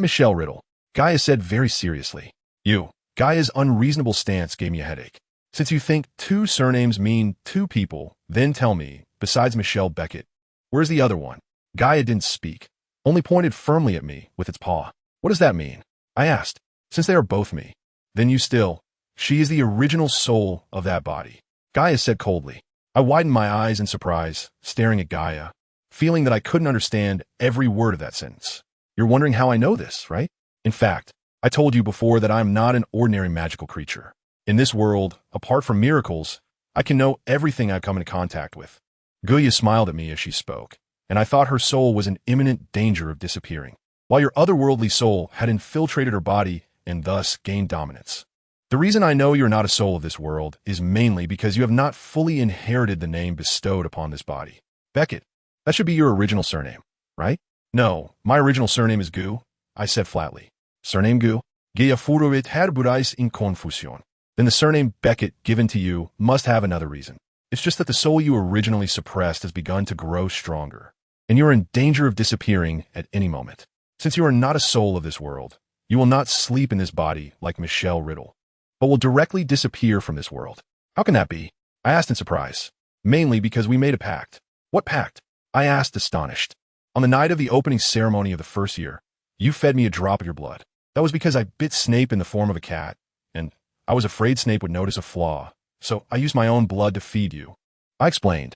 Michelle Riddle, Gaia said very seriously. Gaia's unreasonable stance gave me a headache. Since you think two surnames mean two people, then tell me, besides Michelle Beckett, where's the other one? Gaia didn't speak, only pointed firmly at me with its paw. What does that mean? I asked. Since they are both me, then she is the original soul of that body, Gaia said coldly. I widened my eyes in surprise, staring at Gaia, feeling that I couldn't understand every word of that sentence. You're wondering how I know this, right? In fact, I told you before that I'm not an ordinary magical creature. In this world, apart from miracles, I can know everything I come into contact with. Guya smiled at me as she spoke, and I thought her soul was in imminent danger of disappearing, while your otherworldly soul had infiltrated her body and thus gained dominance. The reason I know you're not a soul of this world is mainly because you have not fully inherited the name bestowed upon this body. Beckett, that should be your original surname, right? No, my original surname is Gu, I said flatly. Surname Gu? Guia furuit herburais in confusion. Then the surname Beckett given to you must have another reason. It's just that the soul you originally suppressed has begun to grow stronger, and you are in danger of disappearing at any moment. Since you are not a soul of this world, you will not sleep in this body like Michelle Riddle, but will directly disappear from this world. How can that be? I asked in surprise. Mainly because we made a pact. What pact? I asked, astonished. On the night of the opening ceremony of the first year, you fed me a drop of your blood. That was because I bit Snape in the form of a cat, and I was afraid Snape would notice a flaw, so I used my own blood to feed you. I explained.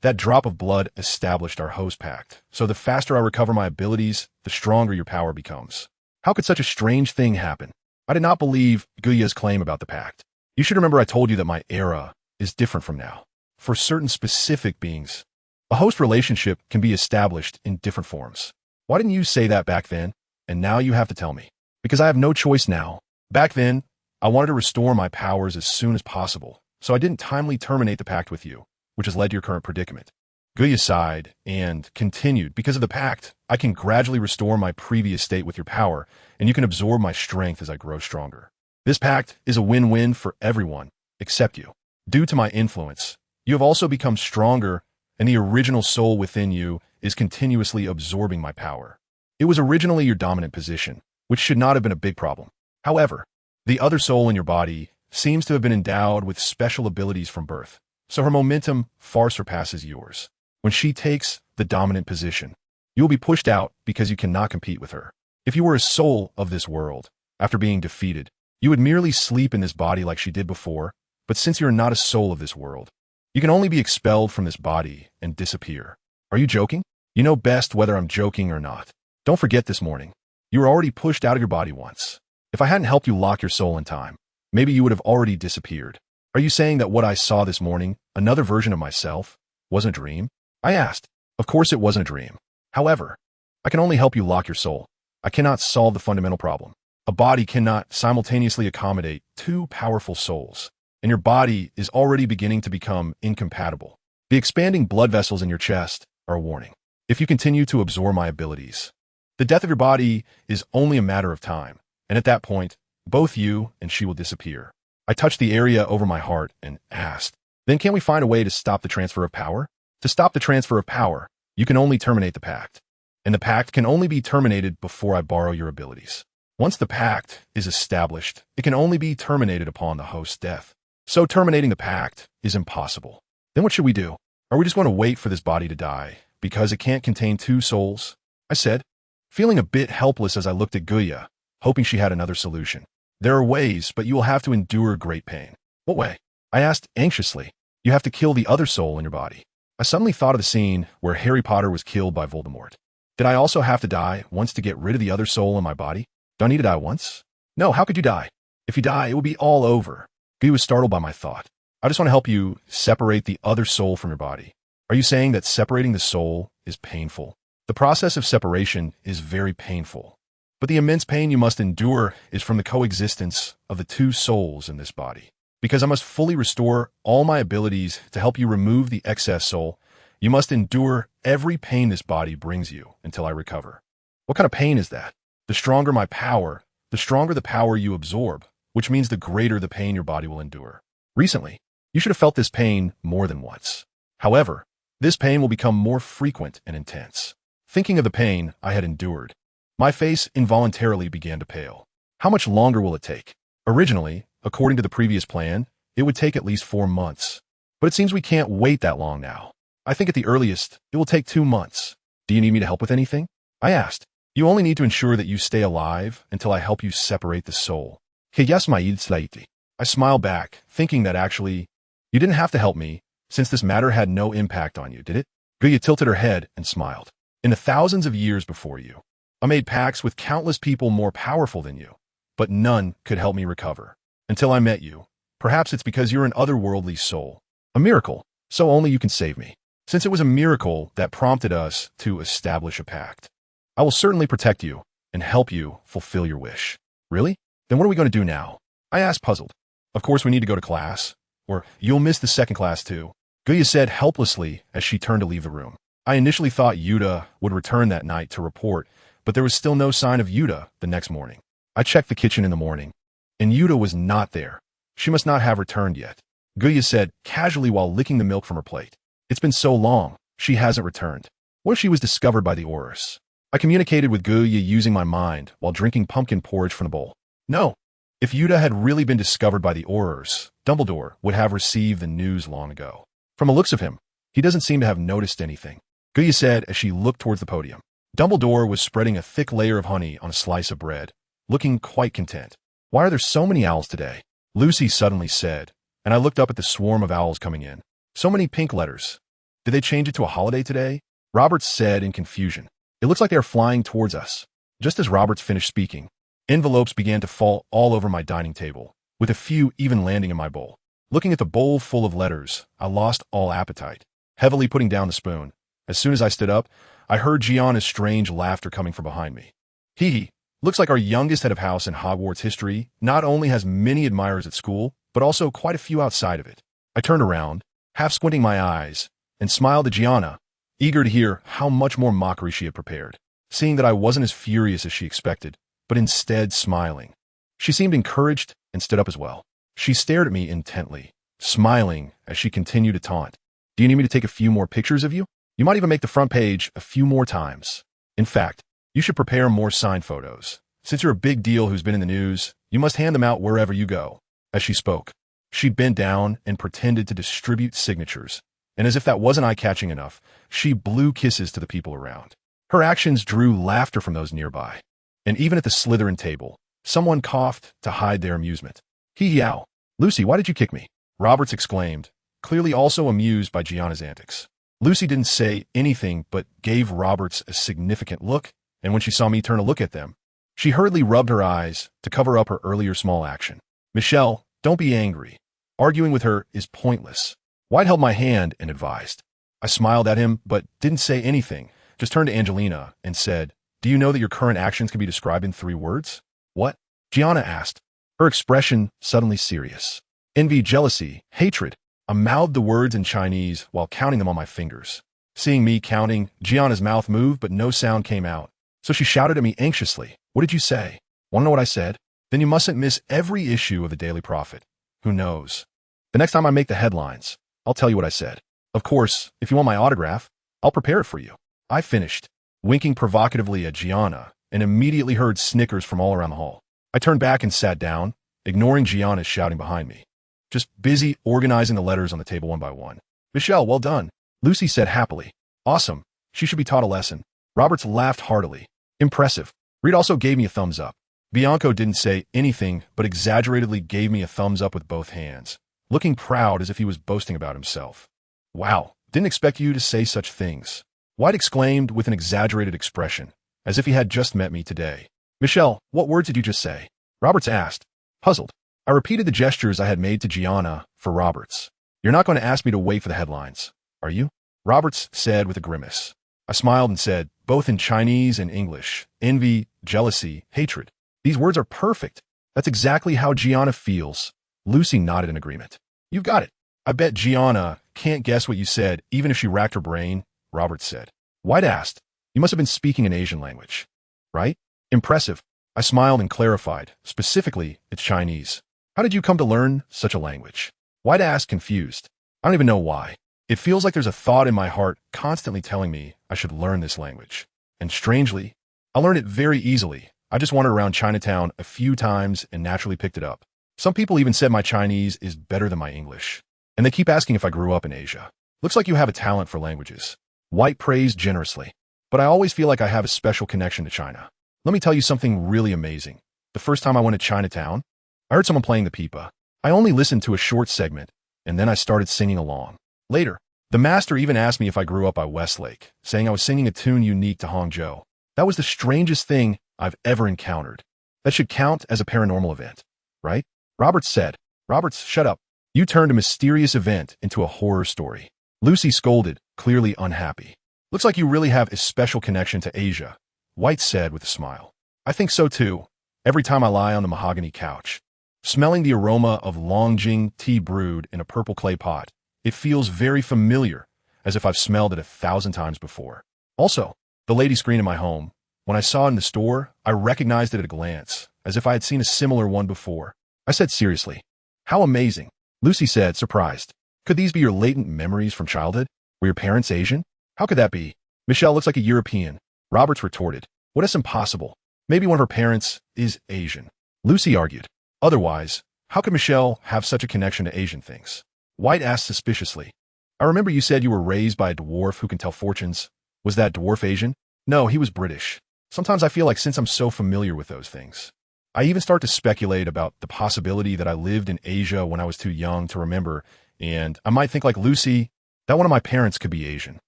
That drop of blood established our host pact. So the faster I recover my abilities, the stronger your power becomes. How could such a strange thing happen? I did not believe Guya's claim about the pact. You should remember I told you that my era is different from now. For certain specific beings, a host relationship can be established in different forms. Why didn't you say that back then? And now you have to tell me. Because I have no choice now. Back then, I wanted to restore my powers as soon as possible, so I didn't timely terminate the pact with you, which has led to your current predicament. Guya sighed and continued, because of the pact, I can gradually restore my previous state with your power, and you can absorb my strength as I grow stronger. This pact is a win-win for everyone, except you. Due to my influence, you have also become stronger, and the original soul within you is continuously absorbing my power. It was originally your dominant position, which should not have been a big problem. However, the other soul in your body seems to have been endowed with special abilities from birth, so her momentum far surpasses yours. When she takes the dominant position, you will be pushed out because you cannot compete with her. If you were a soul of this world, after being defeated, you would merely sleep in this body like she did before, but since you're not a soul of this world, you can only be expelled from this body and disappear. Are you joking? You know best whether I'm joking or not. Don't forget this morning. You were already pushed out of your body once. If I hadn't helped you lock your soul in time, maybe you would have already disappeared. Are you saying that what I saw this morning, another version of myself, wasn't a dream? I asked. Of course it wasn't a dream. However, I can only help you lock your soul. I cannot solve the fundamental problem. A body cannot simultaneously accommodate two powerful souls, and your body is already beginning to become incompatible. The expanding blood vessels in your chest are a warning. If you continue to absorb my abilities, the death of your body is only a matter of time, and at that point, both you and she will disappear. I touched the area over my heart and asked, then can we find a way to stop the transfer of power? To stop the transfer of power, you can only terminate the pact, and the pact can only be terminated before I borrow your abilities. Once the pact is established, it can only be terminated upon the host's death. So terminating the pact is impossible. Then what should we do? Are we just going to wait for this body to die because it can't contain two souls? I said, feeling a bit helpless as I looked at Guya, hoping she had another solution. There are ways, but you will have to endure great pain. What way? I asked anxiously. You have to kill the other soul in your body. I suddenly thought of the scene where Harry Potter was killed by Voldemort. Did I also have to die once to get rid of the other soul in my body? Do I need to die once? No, how could you die? If you die, it will be all over. Guya was startled by my thought. I just want to help you separate the other soul from your body. Are you saying that separating the soul is painful? The process of separation is very painful, but the immense pain you must endure is from the coexistence of the two souls in this body. Because I must fully restore all my abilities to help you remove the excess soul, you must endure every pain this body brings you until I recover. What kind of pain is that? The stronger my power, the stronger the power you absorb, which means the greater the pain your body will endure. Recently, you should have felt this pain more than once. However, this pain will become more frequent and intense. Thinking of the pain I had endured, my face involuntarily began to pale. How much longer will it take? Originally, according to the previous plan, it would take at least 4 months. But it seems we can't wait that long now. I think at the earliest, it will take 2 months. Do you need me to help with anything? I asked. You only need to ensure that you stay alive until I help you separate the soul. I smiled back, thinking that actually, you didn't have to help me, since this matter had no impact on you, did it? Guya tilted her head and smiled. In the thousands of years before you, I made pacts with countless people more powerful than you, but none could help me recover. Until I met you. Perhaps it's because you're an otherworldly soul. A miracle, so only you can save me. Since it was a miracle that prompted us to establish a pact, I will certainly protect you and help you fulfill your wish. Really? Then what are we going to do now? I asked, puzzled. Of course we need to go to class, or you'll miss the second class too. Guya said helplessly as she turned to leave the room. I initially thought Yuta would return that night to report, but there was still no sign of Yuta the next morning. I checked the kitchen in the morning, and Yuta was not there. She must not have returned yet. Guya said casually while licking the milk from her plate. It's been so long, she hasn't returned. What if she was discovered by the Aurors? I communicated with Guya using my mind while drinking pumpkin porridge from the bowl. No. If Yuta had really been discovered by the Aurors, Dumbledore would have received the news long ago. From the looks of him, he doesn't seem to have noticed anything, Guya said as she looked towards the podium. Dumbledore was spreading a thick layer of honey on a slice of bread, looking quite content. Why are there so many owls today? Lucy suddenly said, and I looked up at the swarm of owls coming in. So many pink letters. Did they change it to a holiday today? Roberts said in confusion. It looks like they are flying towards us. Just as Roberts finished speaking, envelopes began to fall all over my dining table, with a few even landing in my bowl. Looking at the bowl full of letters, I lost all appetite, heavily putting down the spoon. As soon as I stood up, I heard Gianna's strange laughter coming from behind me. Hee hee. Looks like our youngest head of house in Hogwarts history not only has many admirers at school, but also quite a few outside of it. I turned around, half squinting my eyes, and smiled at Gianna, eager to hear how much more mockery she had prepared, seeing that I wasn't as furious as she expected, but instead smiling. She seemed encouraged and stood up as well. She stared at me intently, smiling as she continued to taunt. Do you need me to take a few more pictures of you? You might even make the front page a few more times. In fact, you should prepare more signed photos. Since you're a big deal who's been in the news, you must hand them out wherever you go. As she spoke, she bent down and pretended to distribute signatures, and as if that wasn't eye-catching enough, she blew kisses to the people around. Her actions drew laughter from those nearby, and even at the Slytherin table, someone coughed to hide their amusement. Hee-yow. Lucy, why did you kick me? Roberts exclaimed, clearly also amused by Gianna's antics. Lucy didn't say anything but gave Roberts a significant look, and when she saw me turn to look at them, she hurriedly rubbed her eyes to cover up her earlier small action. Michelle, don't be angry. Arguing with her is pointless. White held my hand and advised. I smiled at him, but didn't say anything, just turned to Angelina and said, Do you know that your current actions can be described in 3 words? What? Gianna asked, her expression suddenly serious. Envy, jealousy, hatred. I mouthed the words in Chinese while counting them on my fingers. Seeing me counting, Gianna's mouth moved, but no sound came out. So she shouted at me anxiously. What did you say? Want to know what I said? Then you mustn't miss every issue of the Daily Prophet. Who knows? The next time I make the headlines, I'll tell you what I said. Of course, if you want my autograph, I'll prepare it for you. I finished, winking provocatively at Gianna, and immediately heard snickers from all around the hall. I turned back and sat down, ignoring Gianna's shouting behind me. Just busy organizing the letters on the table one by one. Michelle, well done, Lucy said happily. Awesome. She should be taught a lesson. Roberts laughed heartily. Impressive. Reed also gave me a thumbs up. Bianco didn't say anything, but exaggeratedly gave me a thumbs up with both hands, looking proud as if he was boasting about himself. Wow, didn't expect you to say such things. White exclaimed with an exaggerated expression, as if he had just met me today. Michelle, what words did you just say? Roberts asked, puzzled. I repeated the gestures I had made to Gianna for Roberts. You're not going to ask me to wait for the headlines, are you? Roberts said with a grimace. I smiled and said, both in Chinese and English, envy, jealousy, hatred. These words are perfect. That's exactly how Gianna feels. Lucy nodded in agreement. You've got it. I bet Gianna can't guess what you said, even if she racked her brain, Roberts said. White asked, you must have been speaking an Asian language, right? Impressive. I smiled and clarified, specifically, it's Chinese. How did you come to learn such a language? White asked, confused. I don't even know why. It feels like there's a thought in my heart constantly telling me I should learn this language. And strangely, I learned it very easily. I just wandered around Chinatown a few times and naturally picked it up. Some people even said my Chinese is better than my English. And they keep asking if I grew up in Asia. Looks like you have a talent for languages. White praised generously. But I always feel like I have a special connection to China. Let me tell you something really amazing. The first time I went to Chinatown, I heard someone playing the pipa. I only listened to a short segment, and then I started singing along. Later, the master even asked me if I grew up by Westlake, saying I was singing a tune unique to Hangzhou. That was the strangest thing I've ever encountered. That should count as a paranormal event, right? Roberts said. Roberts, shut up. You turned a mysterious event into a horror story. Lucy scolded, clearly unhappy. Looks like you really have a special connection to Asia, White said with a smile. I think so too. Every time I lie on the mahogany couch, smelling the aroma of Longjing tea brewed in a purple clay pot, it feels very familiar, as if I've smelled it 1,000 times before. Also, the lady screen in my home, when I saw it in the store, I recognized it at a glance, as if I had seen a similar one before. I said seriously, how amazing. Lucy said, surprised. Could these be your latent memories from childhood? Were your parents Asian? How could that be? Michelle looks like a European. Roberts retorted. What is impossible? Maybe one of her parents is Asian. Lucy argued. Otherwise, how could Michelle have such a connection to Asian things? White asked suspiciously. I remember you said you were raised by a dwarf who can tell fortunes. Was that dwarf Asian? No, he was British. Sometimes I feel like since I'm so familiar with those things, I even start to speculate about the possibility that I lived in Asia when I was too young to remember, and I might think like Lucy, that one of my parents could be Asian,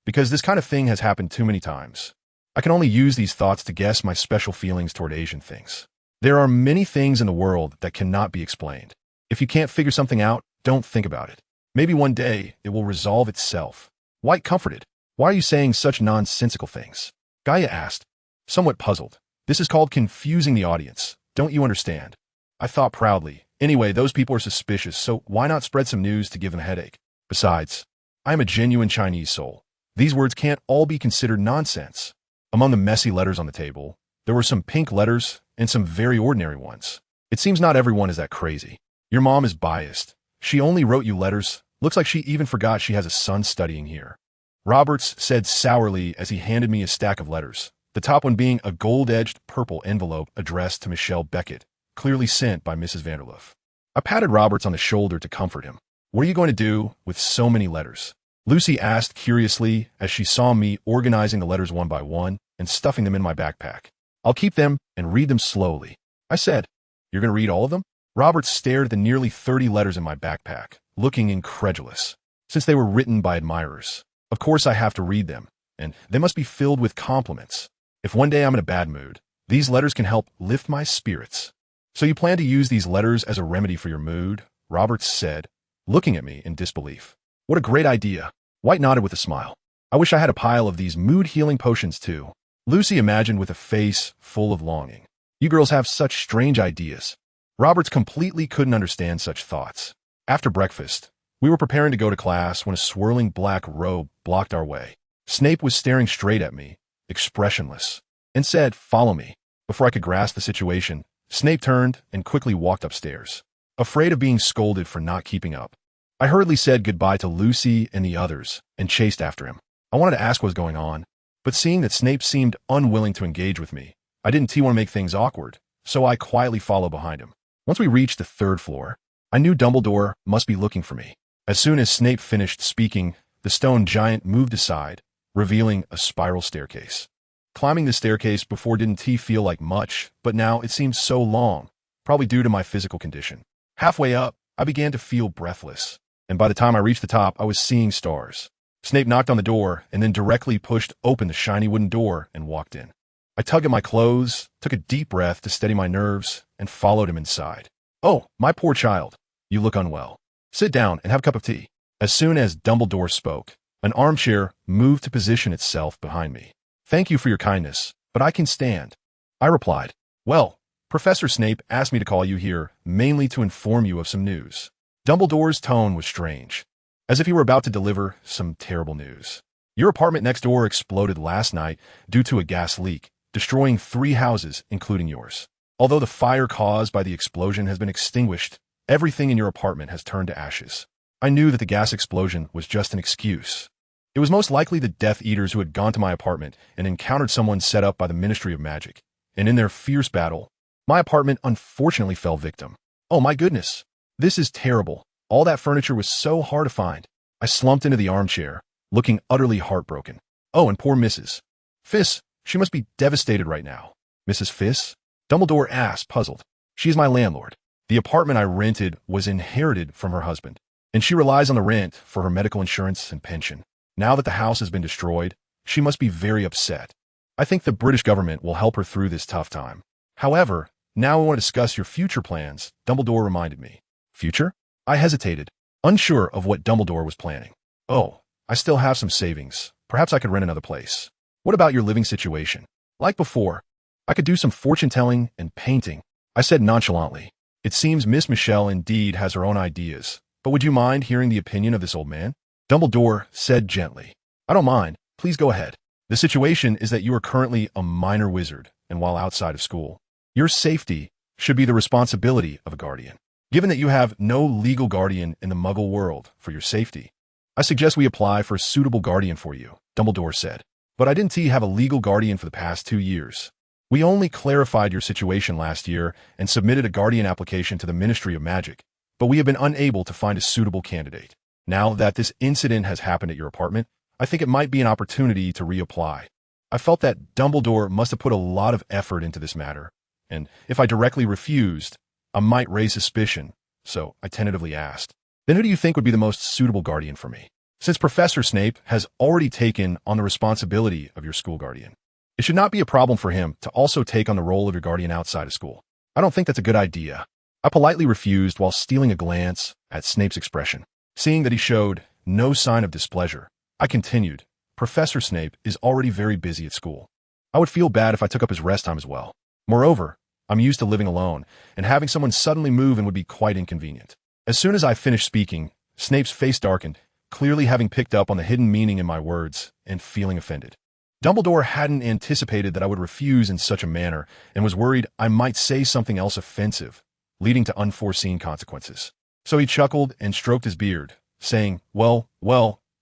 because this kind of thing has happened too many times. I can only use these thoughts to guess my special feelings toward Asian things. There are many things in the world that cannot be explained. If you can't figure something out, don't think about it. Maybe one day it will resolve itself. White comforted. Why are you saying such nonsensical things? Gaia asked, somewhat puzzled. This is called confusing the audience. Don't you understand? I thought proudly. Anyway, those people are suspicious, so why not spread some news to give them a headache? Besides, I am a genuine Chinese soul. These words can't all be considered nonsense. Among the messy letters on the table, there were some pink letters and some very ordinary ones. It seems not everyone is that crazy. Your mom is biased. She only wrote you letters. Looks like she even forgot she has a son studying here. Roberts said sourly as he handed me a stack of letters, the top one being a gold-edged purple envelope addressed to Michelle Beckett, clearly sent by Mrs. Vanderloof. I patted Roberts on the shoulder to comfort him. What are you going to do with so many letters? Lucy asked curiously as she saw me organizing the letters one by one and stuffing them in my backpack. I'll keep them and read them slowly. I said, you're going to read all of them? Roberts stared at the nearly 30 letters in my backpack, looking incredulous. Since they were written by admirers, of course I have to read them, and they must be filled with compliments. If one day I'm in a bad mood, these letters can help lift my spirits. So you plan to use these letters as a remedy for your mood? Roberts said, looking at me in disbelief. What a great idea. White nodded with a smile. I wish I had a pile of these mood-healing potions too. Lucy imagined with a face full of longing. You girls have such strange ideas. Roberts completely couldn't understand such thoughts. After breakfast, we were preparing to go to class when a swirling black robe blocked our way. Snape was staring straight at me, expressionless, and said, follow me. Before I could grasp the situation, Snape turned and quickly walked upstairs, afraid of being scolded for not keeping up. I hurriedly said goodbye to Lucy and the others and chased after him. I wanted to ask what was going on, but seeing that Snape seemed unwilling to engage with me, I didn't want to make things awkward, so I quietly followed behind him. Once we reached the 3rd floor, I knew Dumbledore must be looking for me. As soon as Snape finished speaking, the stone giant moved aside, revealing a spiral staircase. Climbing the staircase before didn't feel like much, but now it seemed so long, probably due to my physical condition. Halfway up, I began to feel breathless, and by the time I reached the top, I was seeing stars. Snape knocked on the door and then directly pushed open the shiny wooden door and walked in. I tugged at my clothes, took a deep breath to steady my nerves, and followed him inside. Oh, my poor child. You look unwell. Sit down and have a cup of tea. As soon as Dumbledore spoke, an armchair moved to position itself behind me. Thank you for your kindness, but I can stand. I replied, well, Professor Snape asked me to call you here mainly to inform you of some news. Dumbledore's tone was strange, as if he were about to deliver some terrible news. Your apartment next door exploded last night due to a gas leak, destroying 3 houses, including yours. Although the fire caused by the explosion has been extinguished, everything in your apartment has turned to ashes. I knew that the gas explosion was just an excuse. It was most likely the Death Eaters who had gone to my apartment and encountered someone set up by the Ministry of Magic, and in their fierce battle, my apartment unfortunately fell victim. Oh my goodness, this is terrible. All that furniture was so hard to find. I slumped into the armchair, looking utterly heartbroken. Oh, and poor Mrs. Fiss, she must be devastated right now. Mrs. Fiss? Dumbledore asked, puzzled. She is my landlord. The apartment I rented was inherited from her husband, and she relies on the rent for her medical insurance and pension. Now that the house has been destroyed, she must be very upset. I think the British government will help her through this tough time. However, now I want to discuss your future plans, Dumbledore reminded me. Future? I hesitated, unsure of what Dumbledore was planning. Oh, I still have some savings. Perhaps I could rent another place. What about your living situation? Like before, I could do some fortune-telling and painting. I said nonchalantly. It seems Miss Michelle indeed has her own ideas, but would you mind hearing the opinion of this old man? Dumbledore said gently. I don't mind. Please go ahead. The situation is that you are currently a minor wizard, and while outside of school, your safety should be the responsibility of a guardian. Given that you have no legal guardian in the Muggle world for your safety, I suggest we apply for a suitable guardian for you, Dumbledore said. But I didn't have a legal guardian for the past 2 years. We only clarified your situation last year and submitted a guardian application to the Ministry of Magic, but we have been unable to find a suitable candidate. Now that this incident has happened at your apartment, I think it might be an opportunity to reapply. I felt that Dumbledore must have put a lot of effort into this matter, and if I directly refused, I might raise suspicion, so I tentatively asked, then who do you think would be the most suitable guardian for me? since Professor Snape has already taken on the responsibility of your school guardian, it should not be a problem for him to also take on the role of your guardian outside of school. I don't think that's a good idea. I politely refused while stealing a glance at Snape's expression. Seeing that he showed no sign of displeasure, I continued, Professor Snape is already very busy at school. I would feel bad if I took up his rest time as well. Moreover, I'm used to living alone, and having someone suddenly move in would be quite inconvenient. As soon as I finished speaking, Snape's face darkened, clearly having picked up on the hidden meaning in my words and feeling offended. Dumbledore hadn't anticipated that I would refuse in such a manner and was worried I might say something else offensive, leading to unforeseen consequences. So he chuckled and stroked his beard, saying, well,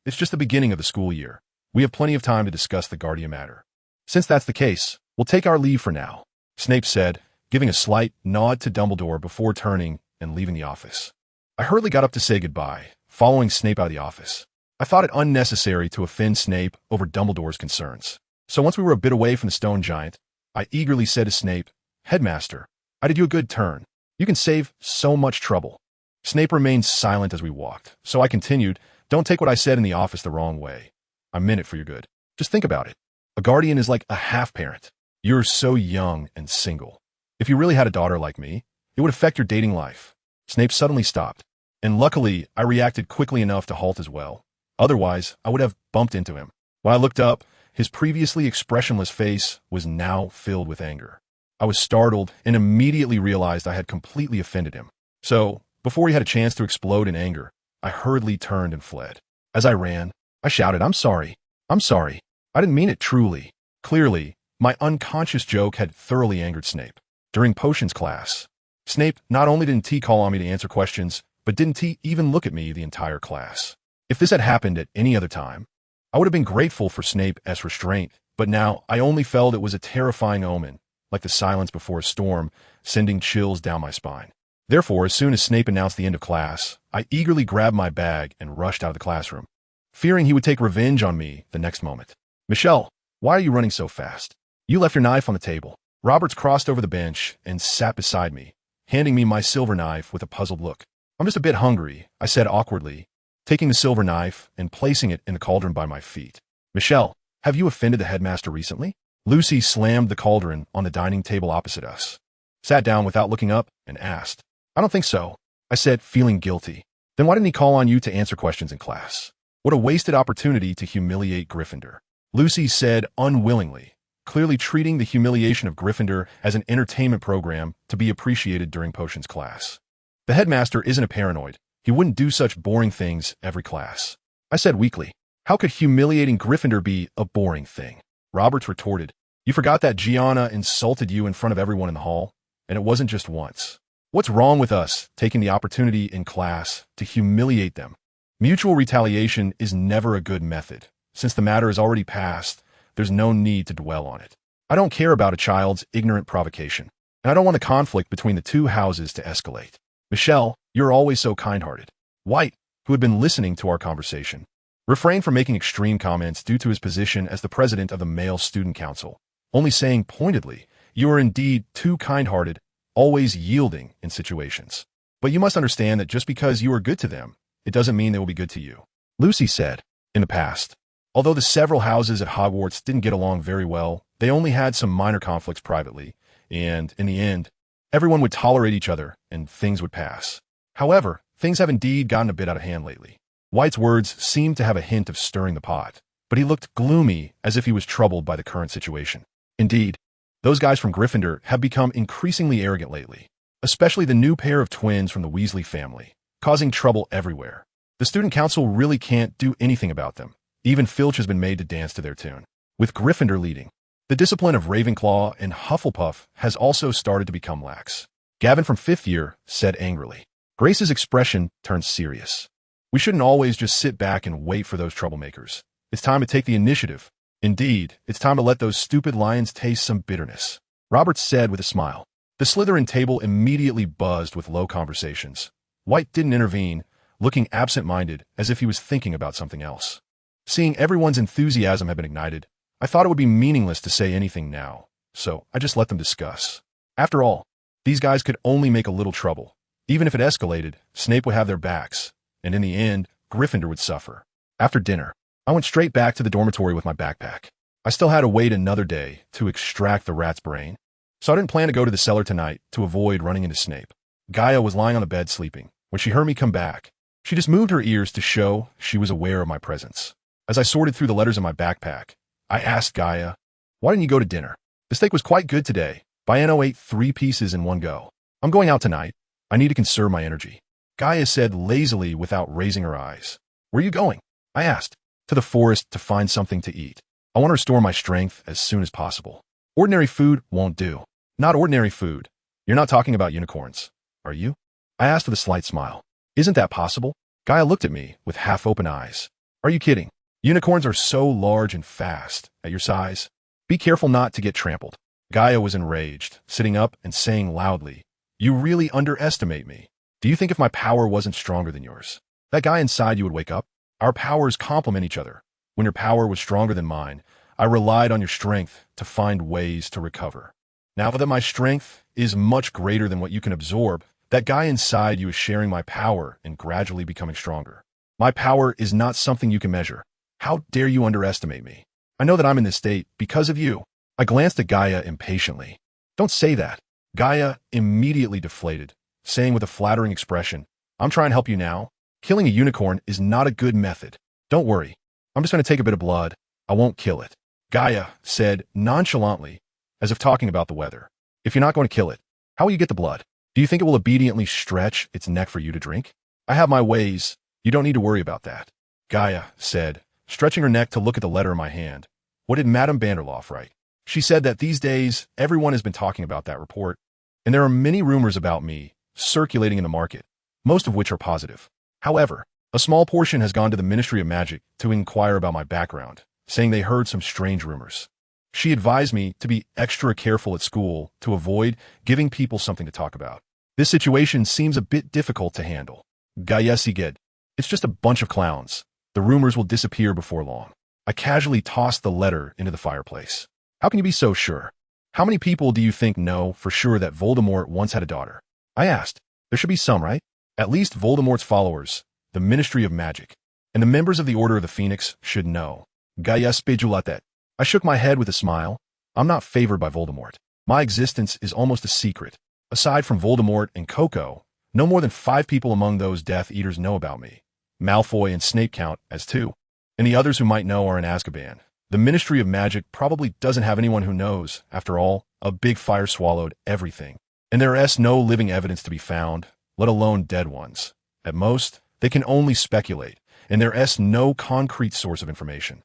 it's just the beginning of the school year. We have plenty of time to discuss the Guardian matter. Since that's the case, we'll take our leave for now, Snape said, giving a slight nod to Dumbledore before turning and leaving the office. I hurriedly got up to say goodbye, following Snape out of the office. I thought it unnecessary to offend Snape over Dumbledore's concerns. So once we were a bit away from the stone giant, I eagerly said to Snape, Headmaster, I did you a good turn. You can save so much trouble. Snape remained silent as we walked, so I continued, don't take what I said in the office the wrong way. I meant it for your good. Just think about it. A guardian is like a half-parent. You're so young and single. If you really had a daughter like me, it would affect your dating life. Snape suddenly stopped, and luckily I reacted quickly enough to halt as well. Otherwise, I would have bumped into him. When I looked up, his previously expressionless face was now filled with anger. I was startled and immediately realized I had completely offended him. So, before he had a chance to explode in anger, I hurriedly turned and fled. As I ran, I shouted, I'm sorry. I didn't mean it truly. Clearly, my unconscious joke had thoroughly angered Snape. During potions class, Snape not only didn't he call on me to answer questions, but didn't he even look at me the entire class. If this had happened at any other time, I would have been grateful for Snape as restraint, but now I only felt it was a terrifying omen, like the silence before a storm, sending chills down my spine. Therefore, as soon as Snape announced the end of class, I eagerly grabbed my bag and rushed out of the classroom, fearing he would take revenge on me the next moment. Michelle, why are you running so fast? You left your knife on the table. Roberts crossed over the bench and sat beside me, handing me my silver knife with a puzzled look. I'm just a bit hungry, I said awkwardly, taking the silver knife and placing it in the cauldron by my feet. Michelle, have you offended the headmaster recently? Lucy slammed the cauldron on the dining table opposite us, sat down without looking up, and asked. I don't think so, I said, feeling guilty. Then why didn't he call on you to answer questions in class? What a wasted opportunity to humiliate Gryffindor, Lucy said unwillingly, clearly treating the humiliation of Gryffindor as an entertainment program to be appreciated during potions class. The headmaster isn't a paranoid. He wouldn't do such boring things every class. I said weakly, how could humiliating Gryffindor be a boring thing? Roberts retorted, you forgot that Gianna insulted you in front of everyone in the hall, and it wasn't just once. What's wrong with us taking the opportunity in class to humiliate them? Mutual retaliation is never a good method. Since the matter is already past, there's no need to dwell on it. I don't care about a child's ignorant provocation, and I don't want the conflict between the two houses to escalate. Michelle, you're always so kind-hearted. White, who had been listening to our conversation, refrained from making extreme comments due to his position as the president of the male student council, only saying pointedly, you are indeed too kind-hearted, always yielding in situations. But you must understand that just because you are good to them, it doesn't mean they will be good to you. Lucy said, in the past, although the several houses at Hogwarts didn't get along very well, they only had some minor conflicts privately, and, in the end, everyone would tolerate each other and things would pass. However, things have indeed gotten a bit out of hand lately. White's words seemed to have a hint of stirring the pot, but he looked gloomy as if he was troubled by the current situation. Indeed, those guys from Gryffindor have become increasingly arrogant lately, especially the new pair of twins from the Weasley family, causing trouble everywhere. The student council really can't do anything about them. Even Filch has been made to dance to their tune, with Gryffindor leading. The discipline of Ravenclaw and Hufflepuff has also started to become lax. Gavin from 5th year said angrily. Grace's expression turned serious. We shouldn't always just sit back and wait for those troublemakers. It's time to take the initiative. Indeed, it's time to let those stupid lions taste some bitterness, Roberts said with a smile. The Slytherin table immediately buzzed with low conversations. White didn't intervene, looking absent-minded as if he was thinking about something else. Seeing everyone's enthusiasm had been ignited, I thought it would be meaningless to say anything now, so I just let them discuss. After all, these guys could only make a little trouble. Even if it escalated, Snape would have their backs, and in the end, Gryffindor would suffer. After dinner, I went straight back to the dormitory with my backpack. I still had to wait another day to extract the rat's brain, so I didn't plan to go to the cellar tonight to avoid running into Snape. Gaia was lying on the bed sleeping when she heard me come back. She just moved her ears to show she was aware of my presence. As I sorted through the letters in my backpack, I asked Gaia, "Why didn't you go to dinner? The steak was quite good today. Biano ate 3 pieces in one go. I'm going out tonight. I need to conserve my energy." Gaia said lazily without raising her eyes. "Where are you going?" I asked. "To the forest to find something to eat. I want to restore my strength as soon as possible. Ordinary food won't do." "Not ordinary food. You're not talking about unicorns, are you?" I asked with a slight smile. "Isn't that possible?" Gaia looked at me with half-open eyes. "Are you kidding? Unicorns are so large and fast at your size. Be careful not to get trampled." Gaia was enraged, sitting up and saying loudly, "You really underestimate me. Do you think if my power wasn't stronger than yours, that guy inside you would wake up? Our powers complement each other. When your power was stronger than mine, I relied on your strength to find ways to recover. Now that my strength is much greater than what you can absorb, that guy inside you is sharing my power and gradually becoming stronger. My power is not something you can measure. How dare you underestimate me? I know that I'm in this state because of you." I glanced at Gaia impatiently. "Don't say that." Gaia immediately deflated, saying with a flattering expression, "I'm trying to help you now. Killing a unicorn is not a good method. Don't worry. I'm just going to take a bit of blood. I won't kill it." Gaia said nonchalantly, as if talking about the weather, "If you're not going to kill it, how will you get the blood? Do you think it will obediently stretch its neck for you to drink? I have my ways. You don't need to worry about that." Gaia said, stretching her neck to look at the letter in my hand. "What did Madame Vanderloff write?" She said that these days everyone has been talking about that report, and there are many rumors about me circulating in the market, most of which are positive. However, a small portion has gone to the Ministry of Magic to inquire about my background, saying they heard some strange rumors. She advised me to be extra careful at school to avoid giving people something to talk about. This situation seems a bit difficult to handle. Gaia said, "It's just a bunch of clowns. The rumors will disappear before long." I casually tossed the letter into the fireplace. "How can you be so sure? How many people do you think know for sure that Voldemort once had a daughter?" I asked. "There should be some, right? At least Voldemort's followers, the Ministry of Magic, and the members of the Order of the Phoenix should know." Gaia spejulatet. I shook my head with a smile. "I'm not favored by Voldemort. My existence is almost a secret. Aside from Voldemort and Coco, no more than 5 people among those Death Eaters know about me. Malfoy and Snape count as 2. And the others who might know are in Azkaban. The Ministry of Magic probably doesn't have anyone who knows. After all, a big fire swallowed everything. And there is no living evidence to be found, let alone dead ones. At most, they can only speculate, and there is no concrete source of information.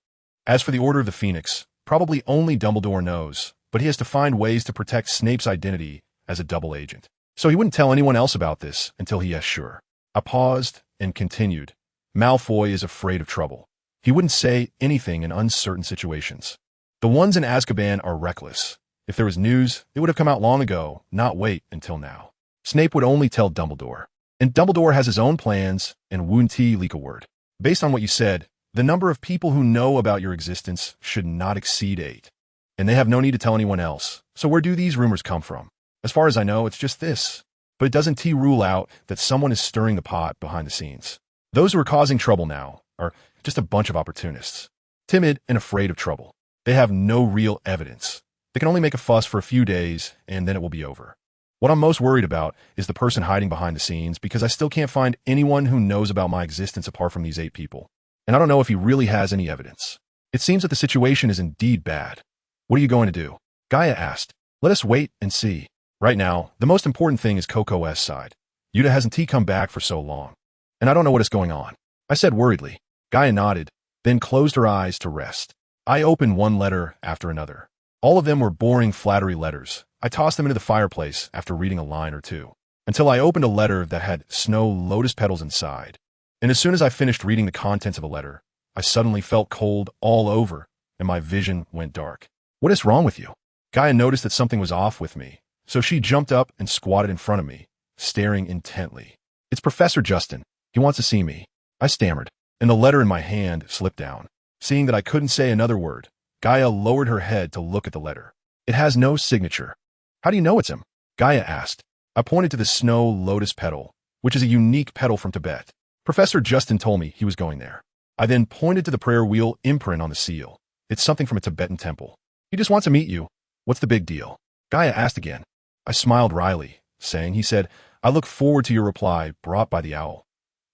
As for the Order of the Phoenix, probably only Dumbledore knows, but he has to find ways to protect Snape's identity as a double agent. So he wouldn't tell anyone else about this until he is sure. I paused and continued. Malfoy is afraid of trouble. He wouldn't say anything in uncertain situations. The ones in Azkaban are reckless. If there was news, it would have come out long ago, not wait until now. Snape would only tell Dumbledore. And Dumbledore has his own plans and wouldn't leak a word. Based on what you said, the number of people who know about your existence should not exceed 8. And they have no need to tell anyone else. So where do these rumors come from? As far as I know, it's just this. But it doesn't rule out that someone is stirring the pot behind the scenes. Those who are causing trouble now are just a bunch of opportunists, timid and afraid of trouble. They have no real evidence. They can only make a fuss for a few days, and then it will be over. What I'm most worried about is the person hiding behind the scenes, because I still can't find anyone who knows about my existence apart from these 8 people. And I don't know if he really has any evidence. It seems that the situation is indeed bad. What are you going to do? Gaia asked. Let us wait and see. Right now, the most important thing is Coco's side. Yuta hasn't come back for so long. And I don't know what is going on. I said worriedly. Gaia nodded, then closed her eyes to rest. I opened one letter after another. All of them were boring flattery letters. I tossed them into the fireplace after reading a line or two, until I opened a letter that had snow lotus petals inside. And as soon as I finished reading the contents of the letter, I suddenly felt cold all over, and my vision went dark. What is wrong with you? Gaia noticed that something was off with me, so she jumped up and squatted in front of me, staring intently. It's Professor Justin. He wants to see me. I stammered, and the letter in my hand slipped down. Seeing that I couldn't say another word, Gaia lowered her head to look at the letter. It has no signature. How do you know it's him? Gaia asked. I pointed to the snow lotus petal, which is a unique petal from Tibet. Professor Justin told me he was going there. I then pointed to the prayer wheel imprint on the seal. It's something from a Tibetan temple. He just wants to meet you. What's the big deal? Gaia asked again. I smiled wryly, saying, he said, I look forward to your reply brought by the owl.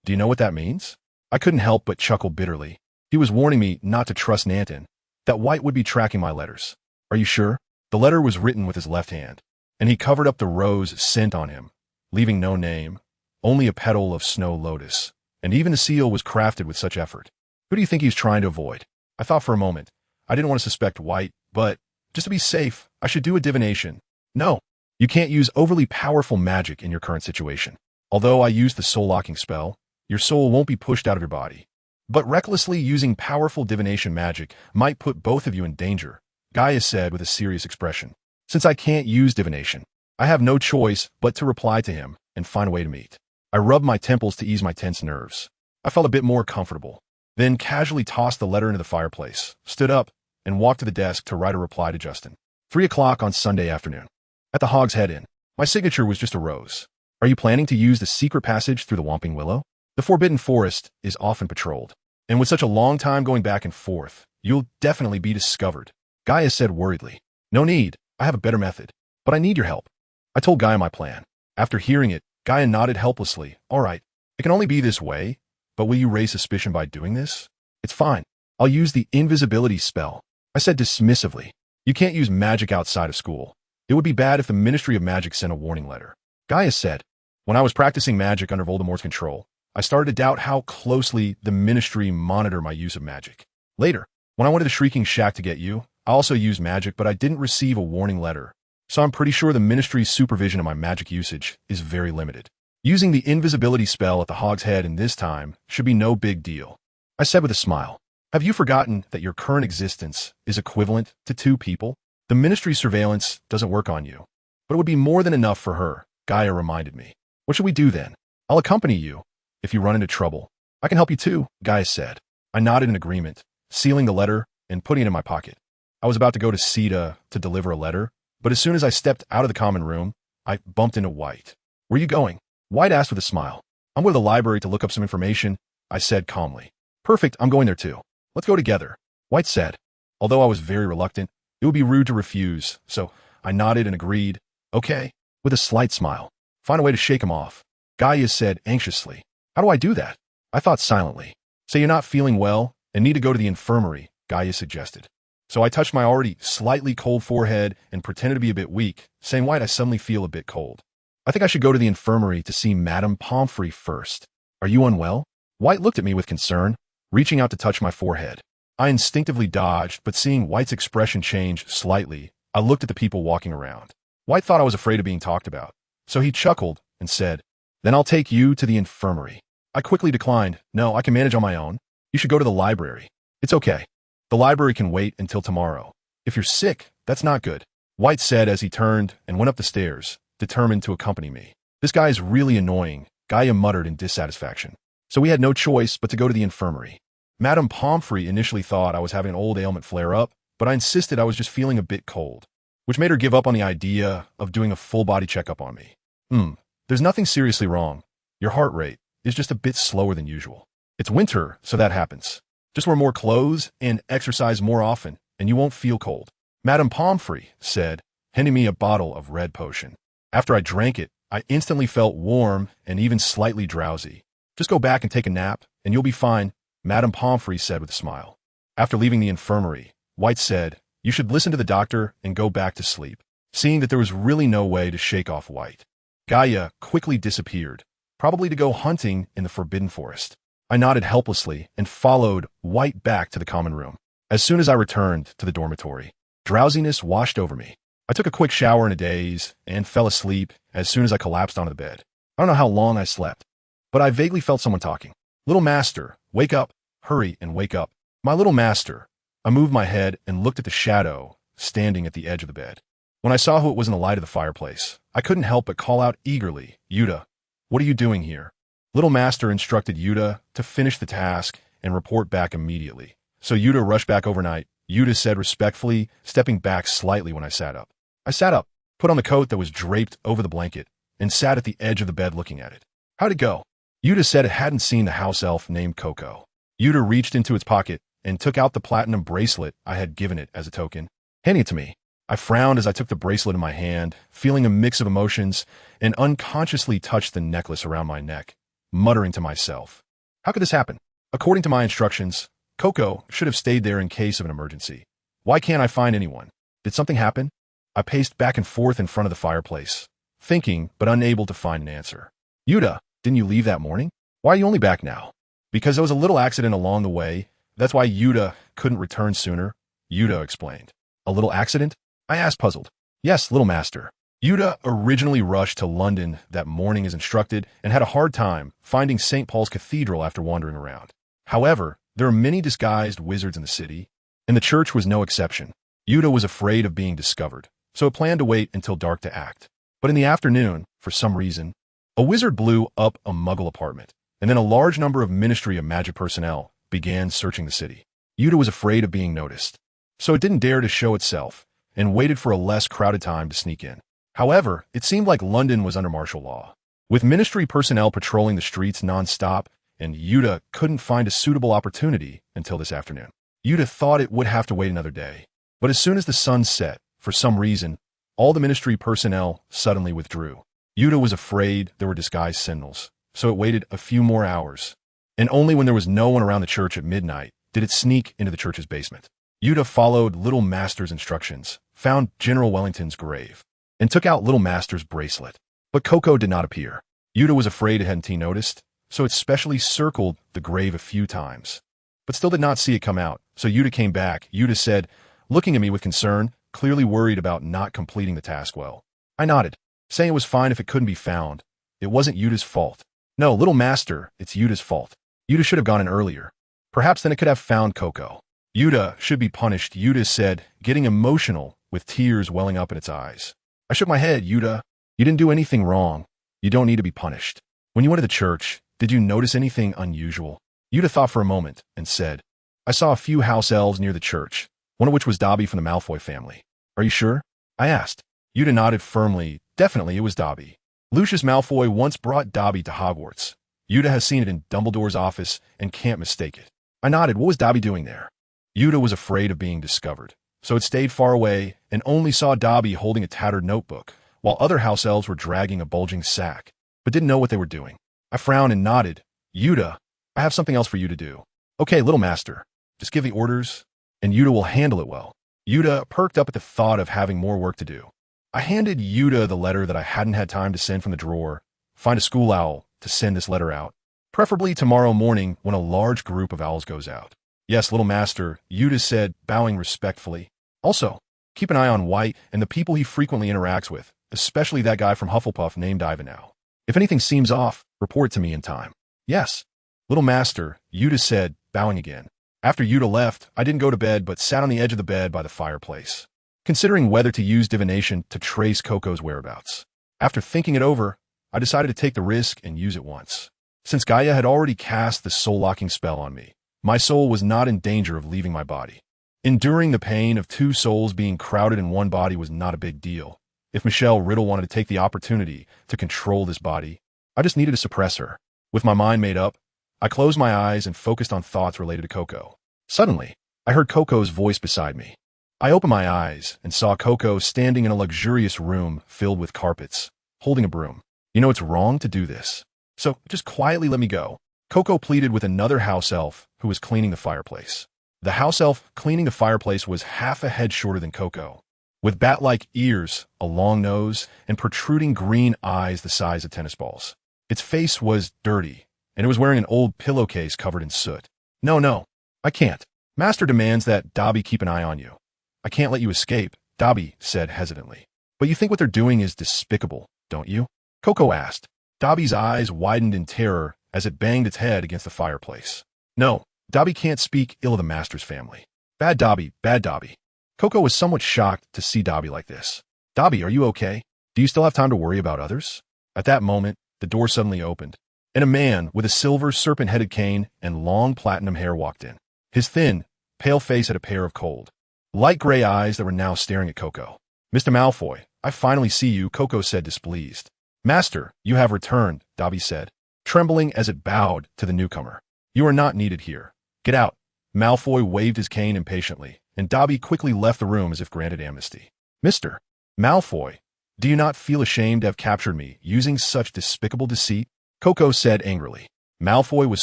Do you know what that means? I couldn't help but chuckle bitterly. He was warning me not to trust Nanton, that White would be tracking my letters. Are you sure? The letter was written with his left hand, and he covered up the rose sent on him, leaving no name, only a petal of snow lotus, and even the seal was crafted with such effort. Who do you think he's trying to avoid? I thought for a moment. I didn't want to suspect White, but just to be safe, I should do a divination. No, you can't use overly powerful magic in your current situation. Although I used the soul-locking spell, your soul won't be pushed out of your body. But recklessly using powerful divination magic might put both of you in danger, Gaia said with a serious expression. Since I can't use divination, I have no choice but to reply to him and find a way to meet. I rubbed my temples to ease my tense nerves. I felt a bit more comfortable, then casually tossed the letter into the fireplace, stood up, and walked to the desk to write a reply to Justin. 3 o'clock on Sunday afternoon. At the Hog's Head Inn. My signature was just a rose. Are you planning to use the secret passage through the Whomping Willow? The Forbidden Forest is often patrolled, and with such a long time going back and forth, you'll definitely be discovered. Gaia said worriedly. No need. I have a better method. But I need your help. I told Gaia my plan. After hearing it, Gaia nodded helplessly. All right, it can only be this way, but will you raise suspicion by doing this? It's fine. I'll use the invisibility spell. I said dismissively. You can't use magic outside of school. It would be bad if the Ministry of Magic sent a warning letter. Gaia said, when I was practicing magic under Voldemort's control, I started to doubt how closely the Ministry monitor my use of magic. Later, when I went to the Shrieking Shack to get you, I also used magic, but I didn't receive a warning letter. So I'm pretty sure the Ministry's supervision of my magic usage is very limited. Using the invisibility spell at the Hog's Head in this time should be no big deal. I said with a smile. Have you forgotten that your current existence is equivalent to 2 people? The Ministry's surveillance doesn't work on you, but it would be more than enough for her, Gaia reminded me. What should we do then? I'll accompany you. If you run into trouble, I can help you too, Gaia said. I nodded in agreement, sealing the letter and putting it in my pocket. I was about to go to Sita to deliver a letter, but as soon as I stepped out of the common room, I bumped into White. Where are you going? White asked with a smile. I'm going to the library to look up some information, I said calmly. Perfect, I'm going there too. Let's go together, White said. Although I was very reluctant, it would be rude to refuse, so I nodded and agreed. Okay, with a slight smile. Find a way to shake him off. Gaia said anxiously. How do I do that? I thought silently. Say you're not feeling well and need to go to the infirmary, Gaia suggested. So I touched my already slightly cold forehead and pretended to be a bit weak, saying, White, I suddenly feel a bit cold. I think I should go to the infirmary to see Madame Pomfrey first. Are you unwell? White looked at me with concern, reaching out to touch my forehead. I instinctively dodged, but seeing White's expression change slightly, I looked at the people walking around. White thought I was afraid of being talked about, so he chuckled and said, Then I'll take you to the infirmary. I quickly declined. No, I can manage on my own. You should go to the library. It's okay. The library can wait until tomorrow. If you're sick, that's not good, White said as he turned and went up the stairs, determined to accompany me. This guy is really annoying, Gaia muttered in dissatisfaction. So we had no choice but to go to the infirmary. Madame Pomfrey initially thought I was having an old ailment flare up, but I insisted I was just feeling a bit cold, which made her give up on the idea of doing a full body checkup on me. There's nothing seriously wrong. Your heart rate is just a bit slower than usual. It's winter, so that happens. Just wear more clothes and exercise more often, and you won't feel cold, Madame Pomfrey said, handing me a bottle of red potion. After I drank it, I instantly felt warm and even slightly drowsy. Just go back and take a nap, and you'll be fine, Madame Pomfrey said with a smile. After leaving the infirmary, White said, You should listen to the doctor and go back to sleep. Seeing that there was really no way to shake off White, Gaia quickly disappeared, probably to go hunting in the Forbidden Forest. I nodded helplessly and followed White back to the common room. As soon as I returned to the dormitory, drowsiness washed over me. I took a quick shower in a daze and fell asleep as soon as I collapsed onto the bed. I don't know how long I slept, but I vaguely felt someone talking. Little master, wake up, hurry and wake up. My little master. I moved my head and looked at the shadow standing at the edge of the bed. When I saw who it was in the light of the fireplace, I couldn't help but call out eagerly, Yuta, what are you doing here? Little master instructed Yuta to finish the task and report back immediately. So Yuta rushed back overnight, Yuta said respectfully, stepping back slightly when I sat up. I sat up, put on the coat that was draped over the blanket, and sat at the edge of the bed looking at it. How'd it go? Yuta said it hadn't seen the house elf named Coco. Yuta reached into its pocket and took out the platinum bracelet I had given it as a token, handing it to me. I frowned as I took the bracelet in my hand, feeling a mix of emotions, and unconsciously touched the necklace around my neck, muttering to myself, "How could this happen? According to my instructions, Coco should have stayed there in case of an emergency. Why can't I find anyone? Did something happen?" I paced back and forth in front of the fireplace, thinking but unable to find an answer. "Yuta, didn't you leave that morning? Why are you only back now?" "Because there was a little accident along the way. That's why Yuta couldn't return sooner," Yuta explained. "A little accident?" I asked, puzzled. "Yes, little master. Yuta originally rushed to London that morning as instructed and had a hard time finding St. Paul's Cathedral after wandering around. However, there are many disguised wizards in the city, and the church was no exception. Yuta was afraid of being discovered, so it planned to wait until dark to act. But in the afternoon, for some reason, a wizard blew up a muggle apartment, and then a large number of Ministry of Magic personnel began searching the city. Yuta was afraid of being noticed, so it didn't dare to show itself and waited for a less crowded time to sneak in. However, it seemed like London was under martial law, with Ministry personnel patrolling the streets non-stop, and Yuta couldn't find a suitable opportunity until this afternoon. Yuta thought it would have to wait another day, but as soon as the sun set, for some reason, all the Ministry personnel suddenly withdrew. Yuta was afraid there were disguised sentinels, so it waited a few more hours, and only when there was no one around the church at midnight did it sneak into the church's basement. Yuta followed Little Master's instructions, found General Wellington's grave, and took out Little Master's bracelet. But Coco did not appear. Yuta was afraid it hadn't noticed, so it specially circled the grave a few times, but still did not see it come out. So Yuta came back. Yuta said, looking at me with concern, clearly worried about not completing the task well. I nodded, saying it was fine if it couldn't be found. It wasn't Yuta's fault. No, Little Master, it's Yuta's fault. Yuta should have gone in earlier. Perhaps then it could have found Coco. Yuta should be punished, Yuta said, getting emotional with tears welling up in its eyes. I shook my head. Yuta, you didn't do anything wrong. You don't need to be punished. When you went to the church, did you notice anything unusual? Yuta thought for a moment and said, I saw a few house elves near the church, one of which was Dobby from the Malfoy family. Are you sure? I asked. Yuta nodded firmly. Definitely it was Dobby. Lucius Malfoy once brought Dobby to Hogwarts. Yuta has seen it in Dumbledore's office and can't mistake it. I nodded. What was Dobby doing there? Yuta was afraid of being discovered, so it stayed far away and only saw Dobby holding a tattered notebook, while other house elves were dragging a bulging sack, but didn't know what they were doing. I frowned and nodded. Yuta, I have something else for you to do. Okay, Little Master, just give the orders, and Yuta will handle it well. Yuta perked up at the thought of having more work to do. I handed Yuta the letter that I hadn't had time to send from the drawer. Find a school owl to send this letter out, preferably tomorrow morning when a large group of owls goes out. Yes, Little Master, Yuta said, bowing respectfully. Also, keep an eye on White and the people he frequently interacts with, especially that guy from Hufflepuff named Ivanhoe. If anything seems off, report to me in time. Yes, Little Master, Yuta said, bowing again. After Yuta left, I didn't go to bed but sat on the edge of the bed by the fireplace, considering whether to use divination to trace Coco's whereabouts. After thinking it over, I decided to take the risk and use it once. Since Gaia had already cast the soul-locking spell on me, my soul was not in danger of leaving my body. Enduring the pain of two souls being crowded in one body was not a big deal. If Michelle Riddle wanted to take the opportunity to control this body, I just needed to suppress her. With my mind made up, I closed my eyes and focused on thoughts related to Coco. Suddenly, I heard Coco's voice beside me. I opened my eyes and saw Coco standing in a luxurious room filled with carpets, holding a broom. You know it's wrong to do this, so just quietly let me go. Coco pleaded with another house elf who was cleaning the fireplace. The house elf cleaning the fireplace was half a head shorter than Coco, with bat-like ears, a long nose, and protruding green eyes the size of tennis balls. Its face was dirty, and it was wearing an old pillowcase covered in soot. No, I can't. Master demands that Dobby keep an eye on you. I can't let you escape, Dobby said hesitantly. But you think what they're doing is despicable, don't you? Coco asked. Dobby's eyes widened in terror as it banged its head against the fireplace. No, Dobby can't speak ill of the Master's family. Bad Dobby, bad Dobby. Coco was somewhat shocked to see Dobby like this. Dobby, are you okay? Do you still have time to worry about others? At that moment, the door suddenly opened, and a man with a silver serpent-headed cane and long platinum hair walked in. His thin, pale face had a pair of cold, light gray eyes that were now staring at Coco. Mr. Malfoy, I finally see you, Coco said, displeased. Master, you have returned, Dobby said, trembling as it bowed to the newcomer. You are not needed here. Get out. Malfoy waved his cane impatiently, and Dobby quickly left the room as if granted amnesty. Mr. Malfoy, do you not feel ashamed to have captured me using such despicable deceit? Coco said angrily. Malfoy was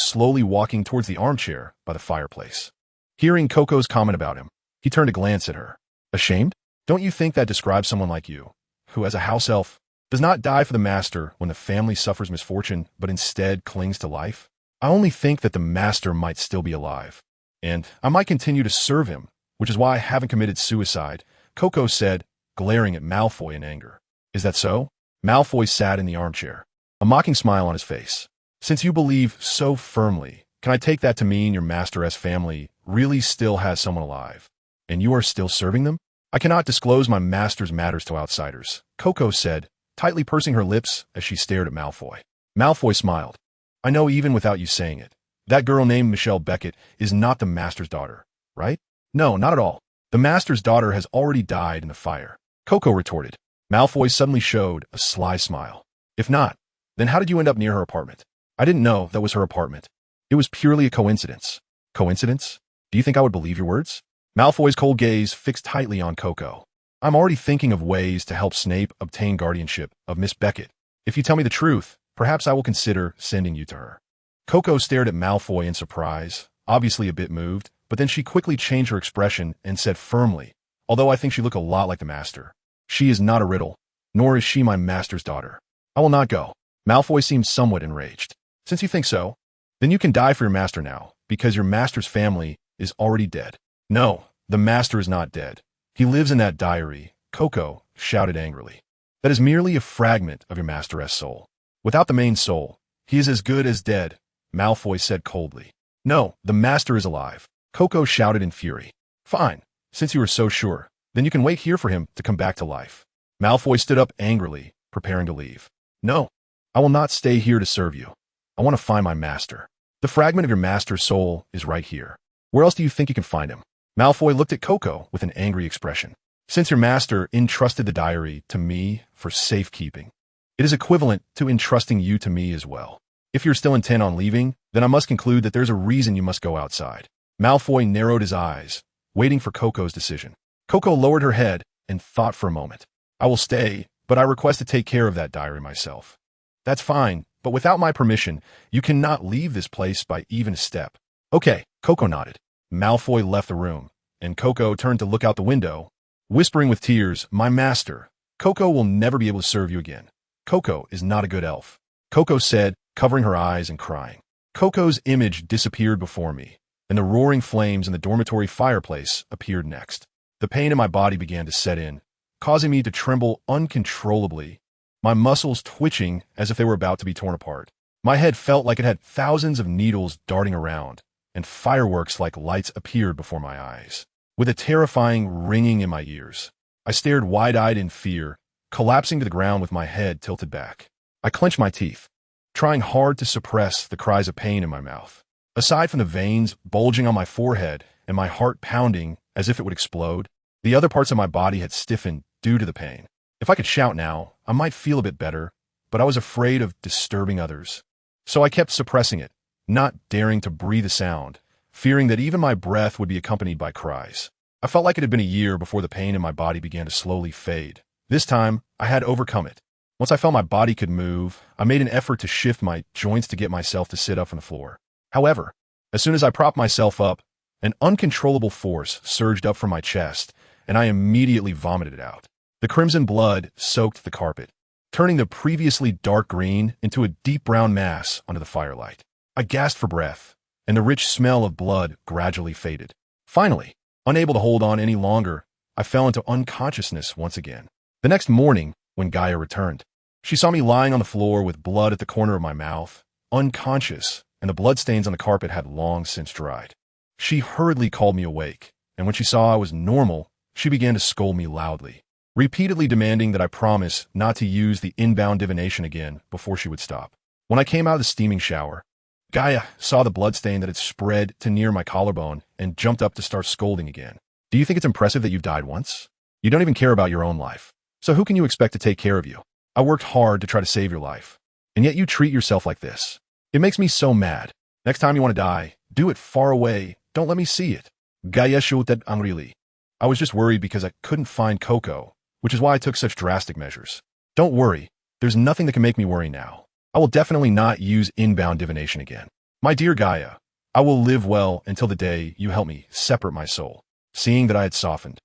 slowly walking towards the armchair by the fireplace. Hearing Coco's comment about him, he turned to glance at her. Ashamed? Don't you think that describes someone like you, who as a house elf, does not die for the master when the family suffers misfortune, but instead clings to life? I only think that the master might still be alive, and I might continue to serve him, which is why I haven't committed suicide, Coco said, glaring at Malfoy in anger. Is that so? Malfoy sat in the armchair, a mocking smile on his face. Since you believe so firmly, can I take that to mean your master's family really still has someone alive, and you are still serving them? I cannot disclose my master's matters to outsiders, Coco said, tightly pursing her lips as she stared at Malfoy. Malfoy smiled. I know even without you saying it. That girl named Michelle Beckett is not the master's daughter, right? No, not at all. The master's daughter has already died in the fire, Coco retorted. Malfoy suddenly showed a sly smile. If not, then how did you end up near her apartment? I didn't know that was her apartment. It was purely a coincidence. Coincidence? Do you think I would believe your words? Malfoy's cold gaze fixed tightly on Coco. I'm already thinking of ways to help Snape obtain guardianship of Miss Beckett. If you tell me the truth, perhaps I will consider sending you to her. Coco stared at Malfoy in surprise, obviously a bit moved, but then she quickly changed her expression and said firmly, although I think she looked a lot like the master. She is not a riddle, nor is she my master's daughter. I will not go. Malfoy seemed somewhat enraged. Since you think so, then you can die for your master now, because your master's family is already dead. No, the master is not dead. He lives in that diary, Coco shouted angrily. That is merely a fragment of your master's soul. Without the main soul, he is as good as dead, Malfoy said coldly. No, the master is alive, Coco shouted in fury. Fine, since you are so sure, then you can wait here for him to come back to life. Malfoy stood up angrily, preparing to leave. No, I will not stay here to serve you. I want to find my master. The fragment of your master's soul is right here. Where else do you think you can find him? Malfoy looked at Coco with an angry expression. Since your master entrusted the diary to me for safekeeping, it is equivalent to entrusting you to me as well. If you're still intent on leaving, then I must conclude that there's a reason you must go outside. Malfoy narrowed his eyes, waiting for Coco's decision. Coco lowered her head and thought for a moment. I will stay, but I request to take care of that diary myself. That's fine, but without my permission, you cannot leave this place by even a step. Okay, Coco nodded. Malfoy left the room, and Coco turned to look out the window, whispering with tears, my master, Coco will never be able to serve you again. Coco is not a good elf, Coco said, covering her eyes and crying. Coco's image disappeared before me, and the roaring flames in the dormitory fireplace appeared next. The pain in my body began to set in, causing me to tremble uncontrollably, my muscles twitching as if they were about to be torn apart. My head felt like it had thousands of needles darting around, and fireworks like lights appeared before my eyes. With a terrifying ringing in my ears, I stared wide-eyed in fear, collapsing to the ground with my head tilted back. I clenched my teeth, trying hard to suppress the cries of pain in my mouth. Aside from the veins bulging on my forehead and my heart pounding as if it would explode, the other parts of my body had stiffened due to the pain. If I could shout now, I might feel a bit better, but I was afraid of disturbing others. So I kept suppressing it, not daring to breathe a sound, fearing that even my breath would be accompanied by cries. I felt like it had been a year before the pain in my body began to slowly fade. This time, I had overcome it. Once I felt my body could move, I made an effort to shift my joints to get myself to sit up on the floor. However, as soon as I propped myself up, an uncontrollable force surged up from my chest, and I immediately vomited it out. The crimson blood soaked the carpet, turning the previously dark green into a deep brown mass under the firelight. I gasped for breath, and the rich smell of blood gradually faded. Finally, unable to hold on any longer, I fell into unconsciousness once again. The next morning, when Gaia returned, she saw me lying on the floor with blood at the corner of my mouth, unconscious, and the bloodstains on the carpet had long since dried. She hurriedly called me awake, and when she saw I was normal, she began to scold me loudly, repeatedly demanding that I promise not to use the inbound divination again before she would stop. When I came out of the steaming shower, Gaia saw the bloodstain that had spread to near my collarbone and jumped up to start scolding again. Do you think it's impressive that you've died once? You don't even care about your own life. So who can you expect to take care of you? I worked hard to try to save your life, and yet you treat yourself like this. It makes me so mad. Next time you want to die, Do it far away. Don't let me see it. Gaia shouted angrily. I was just worried because I couldn't find Coco, which is why I took such drastic measures. Don't worry. There's nothing that can make me worry now. I will definitely not use inbound divination again. My dear Gaia, I will live well until the day you help me separate my soul. Seeing that I had softened,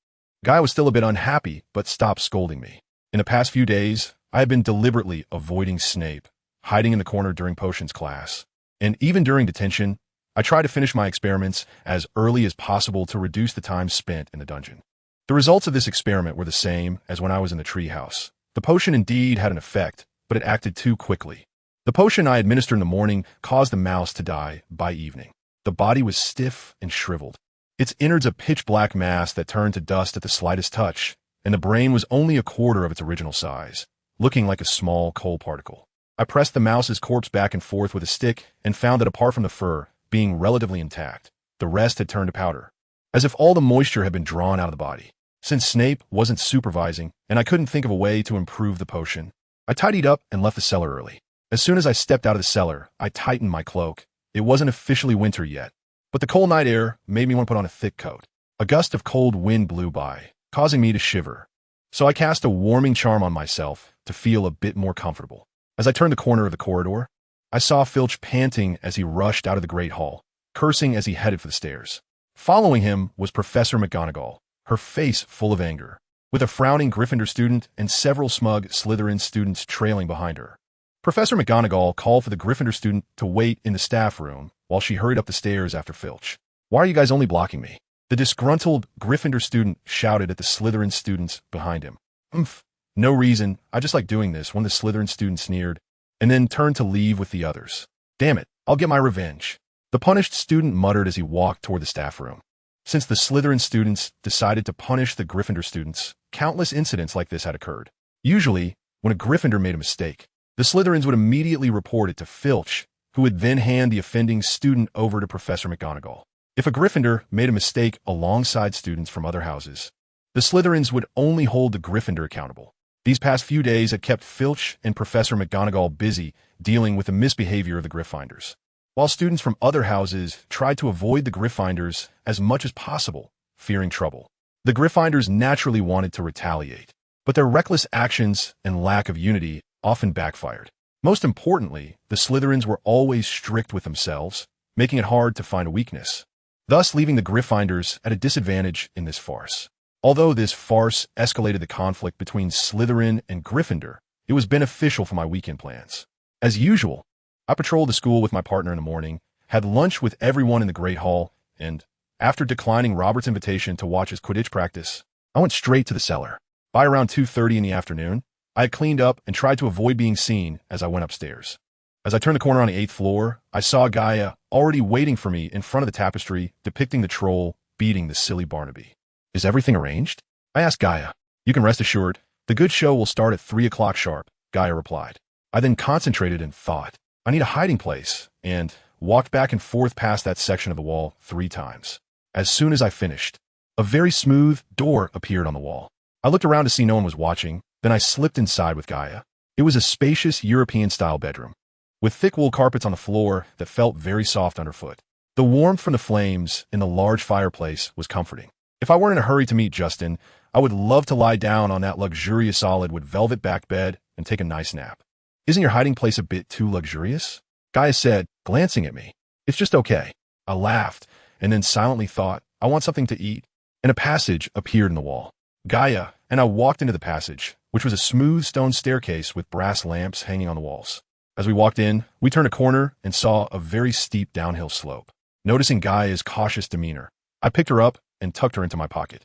Gaia was still a bit unhappy, but stopped scolding me. In the past few days, I had been deliberately avoiding Snape, hiding in the corner during potions class. And even during detention, I tried to finish my experiments as early as possible to reduce the time spent in the dungeon. The results of this experiment were the same as when I was in the treehouse. The potion indeed had an effect, but it acted too quickly. The potion I administered in the morning caused the mouse to die by evening. The body was stiff and shriveled, its innards a pitch-black mass that turned to dust at the slightest touch, and the brain was only a quarter of its original size, looking like a small coal particle. I pressed the mouse's corpse back and forth with a stick and found that apart from the fur being relatively intact, the rest had turned to powder, as if all the moisture had been drawn out of the body. Since Snape wasn't supervising and I couldn't think of a way to improve the potion, I tidied up and left the cellar early. As soon as I stepped out of the cellar, I tightened my cloak. It wasn't officially winter yet, but the cold night air made me want to put on a thick coat. A gust of cold wind blew by, causing me to shiver. So I cast a warming charm on myself to feel a bit more comfortable. As I turned the corner of the corridor, I saw Filch panting as he rushed out of the Great Hall, cursing as he headed for the stairs. Following him was Professor McGonagall, her face full of anger, with a frowning Gryffindor student and several smug Slytherin students trailing behind her. Professor McGonagall called for the Gryffindor student to wait in the staff room while she hurried up the stairs after Filch. Why are you guys only blocking me? The disgruntled Gryffindor student shouted at the Slytherin students behind him. No reason, I just like doing this, one of the Slytherin students sneered, and then turned to leave with the others. Damn it, I'll get my revenge. The punished student muttered as he walked toward the staff room. Since the Slytherin students decided to punish the Gryffindor students, countless incidents like this had occurred. Usually, when a Gryffindor made a mistake, the Slytherins would immediately report it to Filch, who would then hand the offending student over to Professor McGonagall. If a Gryffindor made a mistake alongside students from other houses, the Slytherins would only hold the Gryffindor accountable. These past few days had kept Filch and Professor McGonagall busy dealing with the misbehavior of the Gryffindors, while students from other houses tried to avoid the Gryffindors as much as possible, fearing trouble. The Gryffindors naturally wanted to retaliate, but their reckless actions and lack of unity often backfired. Most importantly, the Slytherins were always strict with themselves, making it hard to find a weakness, thus leaving the Gryffindors at a disadvantage in this farce. Although this farce escalated the conflict between Slytherin and Gryffindor, it was beneficial for my weekend plans. As usual, I patrolled the school with my partner in the morning, had lunch with everyone in the Great Hall, and, after declining Robert's invitation to watch his Quidditch practice, I went straight to the cellar. By around 2:30 in the afternoon, I had cleaned up and tried to avoid being seen as I went upstairs. As I turned the corner on the 8th floor, I saw Gaia already waiting for me in front of the tapestry depicting the troll beating the silly Barnaby. Is everything arranged? I asked Gaia. You can rest assured, the good show will start at 3 o'clock sharp, Gaia replied. I then concentrated and thought, I need a hiding place, and walked back and forth past that section of the wall 3 times. As soon as I finished, a very smooth door appeared on the wall. I looked around to see no one was watching, then I slipped inside with Gaia. It was a spacious European-style bedroom, with thick wool carpets on the floor that felt very soft underfoot. The warmth from the flames in the large fireplace was comforting. If I weren't in a hurry to meet Justin, I would love to lie down on that luxurious solid wood velvet back bed and take a nice nap. Isn't your hiding place a bit too luxurious? Gaia said, glancing at me. It's just okay. I laughed, and then silently thought, I want something to eat. And a passage appeared in the wall. Gaia and I walked into the passage, which was a smooth stone staircase with brass lamps hanging on the walls. As we walked in, we turned a corner and saw a very steep downhill slope. Noticing Gaia's cautious demeanor, I picked her up and tucked her into my pocket.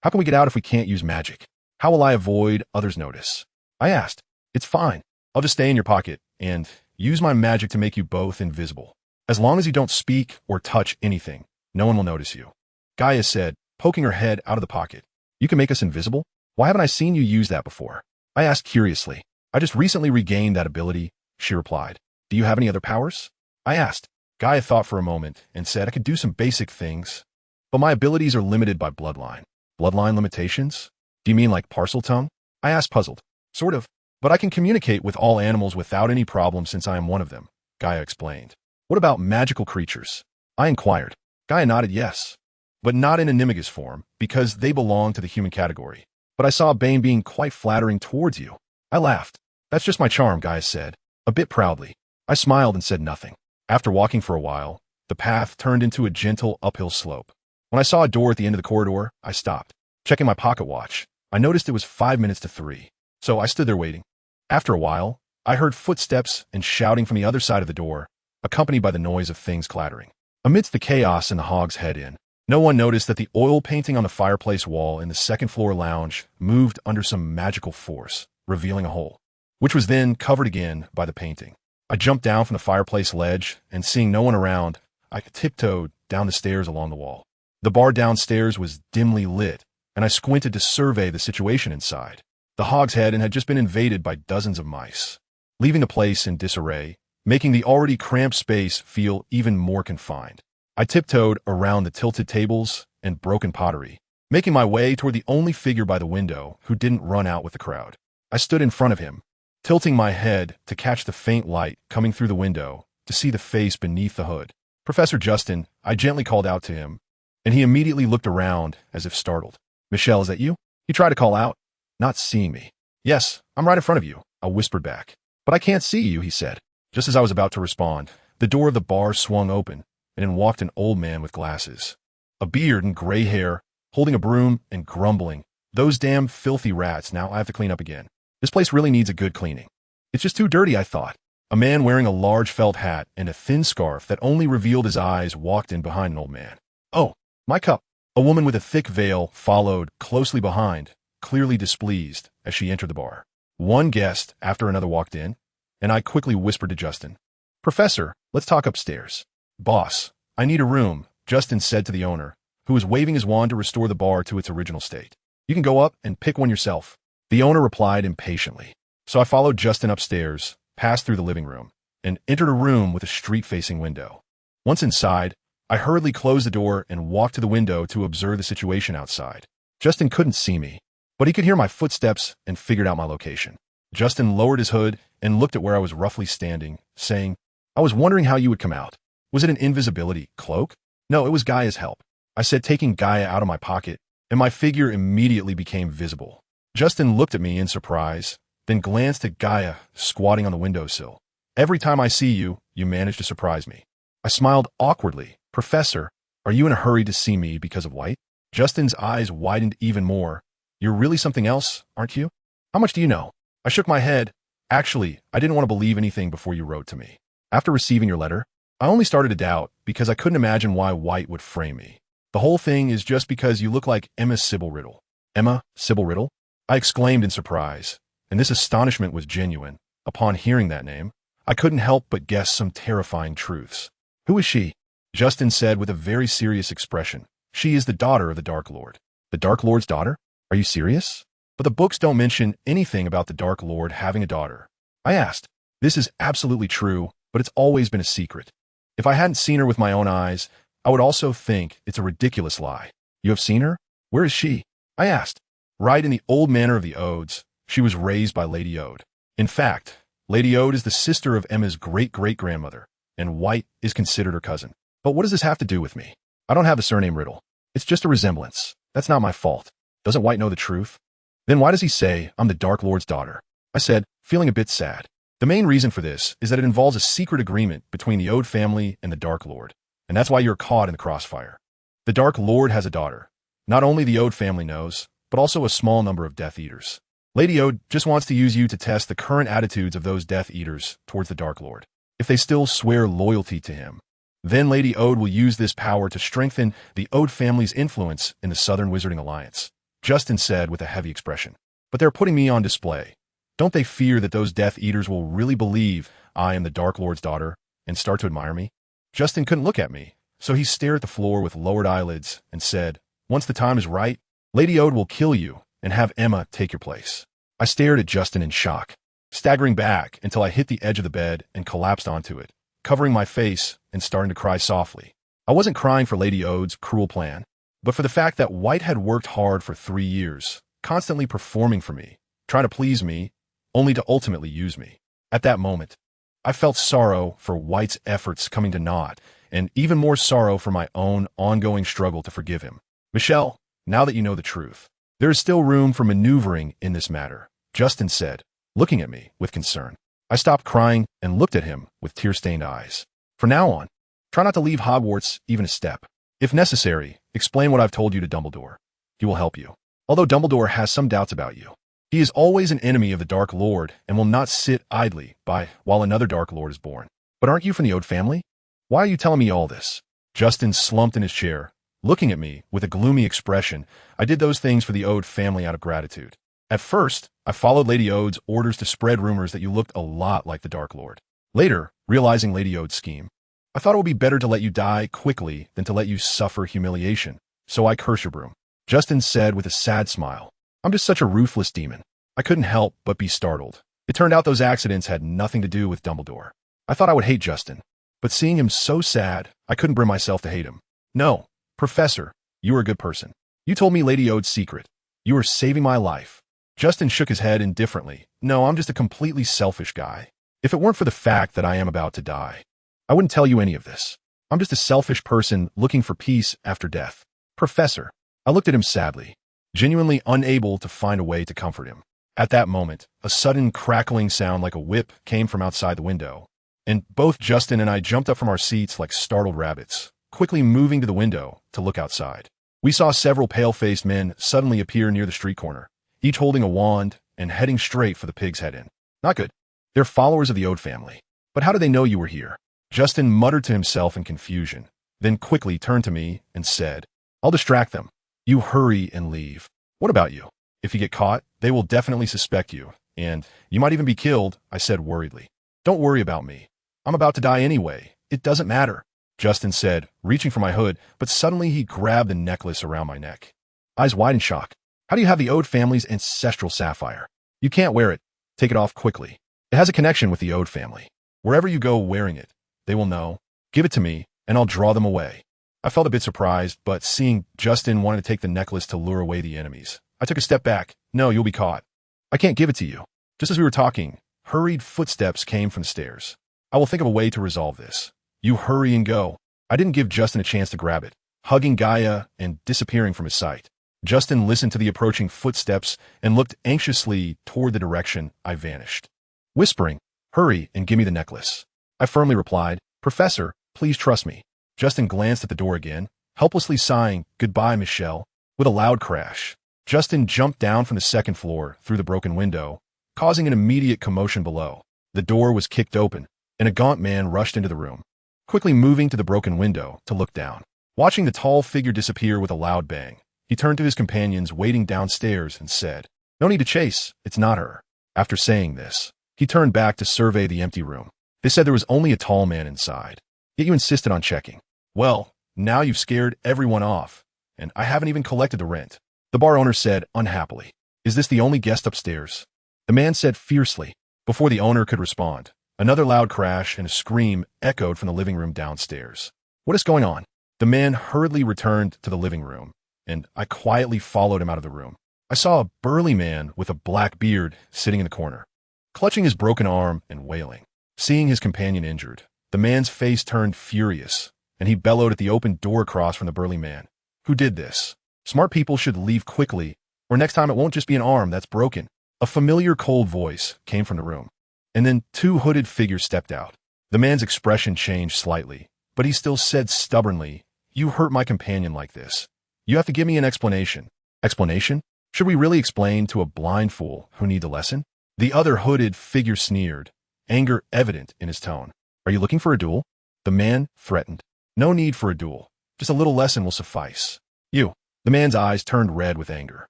How can we get out if we can't use magic? How will I avoid others' notice? I asked. It's fine. I'll just stay in your pocket and use my magic to make you both invisible. As long as you don't speak or touch anything, no one will notice you. Gaia said, poking her head out of the pocket. You can make us invisible? Why haven't I seen you use that before? I asked curiously. I just recently regained that ability, she replied. Do you have any other powers? I asked. Gaia thought for a moment and said I could do some basic things, but my abilities are limited by bloodline. Bloodline limitations? Do you mean like parcel tongue? I asked, puzzled. Sort of, but I can communicate with all animals without any problem since I am one of them, Gaia explained. What about magical creatures? I inquired. Gaia nodded yes, but not in animagus form, because they belong to the human category. But I saw Bane being quite flattering towards you. I laughed. That's just my charm, Gaia said, a bit proudly. I smiled and said nothing. After walking for a while, the path turned into a gentle uphill slope. When I saw a door at the end of the corridor, I stopped. Checking my pocket watch, I noticed it was 5 minutes to 3, so I stood there waiting. After a while, I heard footsteps and shouting from the other side of the door, accompanied by the noise of things clattering. Amidst the chaos in the Hog's Head Inn, no one noticed that the oil painting on the fireplace wall in the second-floor lounge moved under some magical force, revealing a hole, which was then covered again by the painting. I jumped down from the fireplace ledge, and seeing no one around, I tiptoed down the stairs along the wall. The bar downstairs was dimly lit, and I squinted to survey the situation inside. The Hog's Head Inn had just been invaded by dozens of mice, leaving the place in disarray, making the already cramped space feel even more confined. I tiptoed around the tilted tables and broken pottery, making my way toward the only figure by the window who didn't run out with the crowd. I stood in front of him, tilting my head to catch the faint light coming through the window to see the face beneath the hood. Professor Justin, I gently called out to him, and he immediately looked around as if startled. Michelle, is that you? He tried to call out, not seeing me. Yes, I'm right in front of you, I whispered back. But I can't see you, he said. Just as I was about to respond, the door of the bar swung open, and in walked an old man with glasses, a beard and gray hair, holding a broom and grumbling. Those damn filthy rats, now I have to clean up again. This place really needs a good cleaning. It's just too dirty, I thought. A man wearing a large felt hat and a thin scarf that only revealed his eyes walked in behind an old man. Oh, my cup. A woman with a thick veil followed closely behind, clearly displeased as she entered the bar. One guest after another walked in, and I quickly whispered to Justin, Professor, let's talk upstairs. Boss, I need a room, Justin said to the owner, who was waving his wand to restore the bar to its original state. You can go up and pick one yourself. The owner replied impatiently. So I followed Justin upstairs, passed through the living room, and entered a room with a street-facing window. Once inside, I hurriedly closed the door and walked to the window to observe the situation outside. Justin couldn't see me, but he could hear my footsteps and figured out my location. Justin lowered his hood and looked at where I was roughly standing, saying, I was wondering how you would come out. Was it an invisibility cloak? No, it was Gaia's help. I said, taking Gaia out of my pocket, and my figure immediately became visible. Justin looked at me in surprise, then glanced at Gaia squatting on the windowsill. Every time I see you, you manage to surprise me. I smiled awkwardly. Professor, are you in a hurry to see me because of white? Justin's eyes widened even more. You're really something else, aren't you? How much do you know? I shook my head. Actually, I didn't want to believe anything before you wrote to me. After receiving your letter, I only started to doubt because I couldn't imagine why white would frame me. The whole thing is just because you look like Emma Sybil Riddle. Emma Sybil Riddle? I exclaimed in surprise, and this astonishment was genuine. Upon hearing that name, I couldn't help but guess some terrifying truths. Who is she? Justin said with a very serious expression. She is the daughter of the Dark Lord. The Dark Lord's daughter? Are you serious? But the books don't mention anything about the Dark Lord having a daughter. I asked. This is absolutely true, but it's always been a secret. If I hadn't seen her with my own eyes, I would also think it's a ridiculous lie. You have seen her? Where is she? I asked. Right in the old manor of the Odes. She was raised by Lady Ode. In fact, Lady Ode is the sister of Emma's great-great-grandmother, and White is considered her cousin. But what does this have to do with me? I don't have the surname Riddle. It's just a resemblance. That's not my fault. Doesn't White know the truth? Then why does he say I'm the Dark Lord's daughter? I said, feeling a bit sad. The main reason for this is that it involves a secret agreement between the Ode family and the Dark Lord, and that's why you're caught in the crossfire. The Dark Lord has a daughter. Not only the Ode family knows, but also a small number of Death Eaters. Lady Ode just wants to use you to test the current attitudes of those Death Eaters towards the Dark Lord. If they still swear loyalty to him, then Lady Ode will use this power to strengthen the Ode family's influence in the Southern Wizarding Alliance, Justin said with a heavy expression. But they're putting me on display. Don't they fear that those Death Eaters will really believe I am the Dark Lord's daughter and start to admire me? Justin couldn't look at me, so he stared at the floor with lowered eyelids and said, once the time is right, Lady Ode will kill you and have Emma take your place. I stared at Justin in shock, staggering back until I hit the edge of the bed and collapsed onto it, covering my face and starting to cry softly. I wasn't crying for Lady Ode's cruel plan, but for the fact that White had worked hard for 3 years, constantly performing for me, trying to please me, only to ultimately use me. At that moment, I felt sorrow for White's efforts coming to naught, and even more sorrow for my own ongoing struggle to forgive him. Michelle, now that you know the truth, there is still room for maneuvering in this matter, Justin said, looking at me with concern. I stopped crying and looked at him with tear-stained eyes. From now on, try not to leave Hogwarts even a step. If necessary, explain what I've told you to Dumbledore. He will help you. Although Dumbledore has some doubts about you, he is always an enemy of the Dark Lord and will not sit idly by while another Dark Lord is born. But aren't you from the Ode family? Why are you telling me all this? Justin slumped in his chair, looking at me with a gloomy expression. I did those things for the Ode family out of gratitude. At first, I followed Lady Ode's orders to spread rumors that you looked a lot like the Dark Lord. Later, realizing Lady Ode's scheme, I thought it would be better to let you die quickly than to let you suffer humiliation. So I curse your broom. Justin said with a sad smile. I'm just such a ruthless demon. I couldn't help but be startled. It turned out those accidents had nothing to do with Dumbledore. I thought I would hate Justin, but seeing him so sad, I couldn't bring myself to hate him. No, Professor, you are a good person. You told me Lady Ode's secret. You are saving my life. Justin shook his head indifferently. No, I'm just a completely selfish guy. If it weren't for the fact that I am about to die, I wouldn't tell you any of this. I'm just a selfish person looking for peace after death. Professor, I looked at him sadly, genuinely unable to find a way to comfort him. At that moment, a sudden crackling sound like a whip came from outside the window, and both Justin and I jumped up from our seats like startled rabbits, quickly moving to the window to look outside. We saw several pale-faced men suddenly appear near the street corner, each holding a wand and heading straight for the Pig's Head Inn. Not good. They're followers of the Ode family. But how do they know you were here? Justin muttered to himself in confusion, then quickly turned to me and said, I'll distract them. You hurry and leave. What about you? If you get caught, they will definitely suspect you, and you might even be killed, I said worriedly. Don't worry about me. I'm about to die anyway. It doesn't matter, Justin said, reaching for my hood, but suddenly he grabbed the necklace around my neck. Eyes wide in shock. How do you have the Ode family's ancestral sapphire? You can't wear it. Take it off quickly. It has a connection with the Ode family. Wherever you go wearing it, they will know. Give it to me, and I'll draw them away. I felt a bit surprised, but seeing Justin wanted to take the necklace to lure away the enemies, I took a step back. No, you'll be caught. I can't give it to you. Just as we were talking, hurried footsteps came from the stairs. I will think of a way to resolve this. You hurry and go. I didn't give Justin a chance to grab it, hugging Gaia and disappearing from his sight. Justin listened to the approaching footsteps and looked anxiously toward the direction I vanished. Whispering, hurry and give me the necklace. I firmly replied, Professor, please trust me. Justin glanced at the door again, helplessly sighing, Goodbye, Michelle. With a loud crash, Justin jumped down from the second floor through the broken window, causing an immediate commotion below. The door was kicked open, and a gaunt man rushed into the room, quickly moving to the broken window to look down. Watching the tall figure disappear with a loud bang, he turned to his companions waiting downstairs and said, No need to chase, it's not her. After saying this, he turned back to survey the empty room. They said there was only a tall man inside, yet you insisted on checking. Well, now you've scared everyone off, and I haven't even collected the rent. The bar owner said unhappily, Is this the only guest upstairs? The man said fiercely. Before the owner could respond, another loud crash and a scream echoed from the living room downstairs. What is going on? The man hurriedly returned to the living room, and I quietly followed him out of the room. I saw a burly man with a black beard sitting in the corner, clutching his broken arm and wailing. Seeing his companion injured, the man's face turned furious, and he bellowed at the open door across from the burly man. Who did this? Smart people should leave quickly, or next time it won't just be an arm that's broken. A familiar cold voice came from the room, and then two hooded figures stepped out. The man's expression changed slightly, but he still said stubbornly, You hurt my companion like this. You have to give me an explanation. Explanation? Should we really explain to a blind fool who needs a lesson? The other hooded figure sneered, anger evident in his tone. Are you looking for a duel? The man threatened. No need for a duel. Just a little lesson will suffice. You. The man's eyes turned red with anger.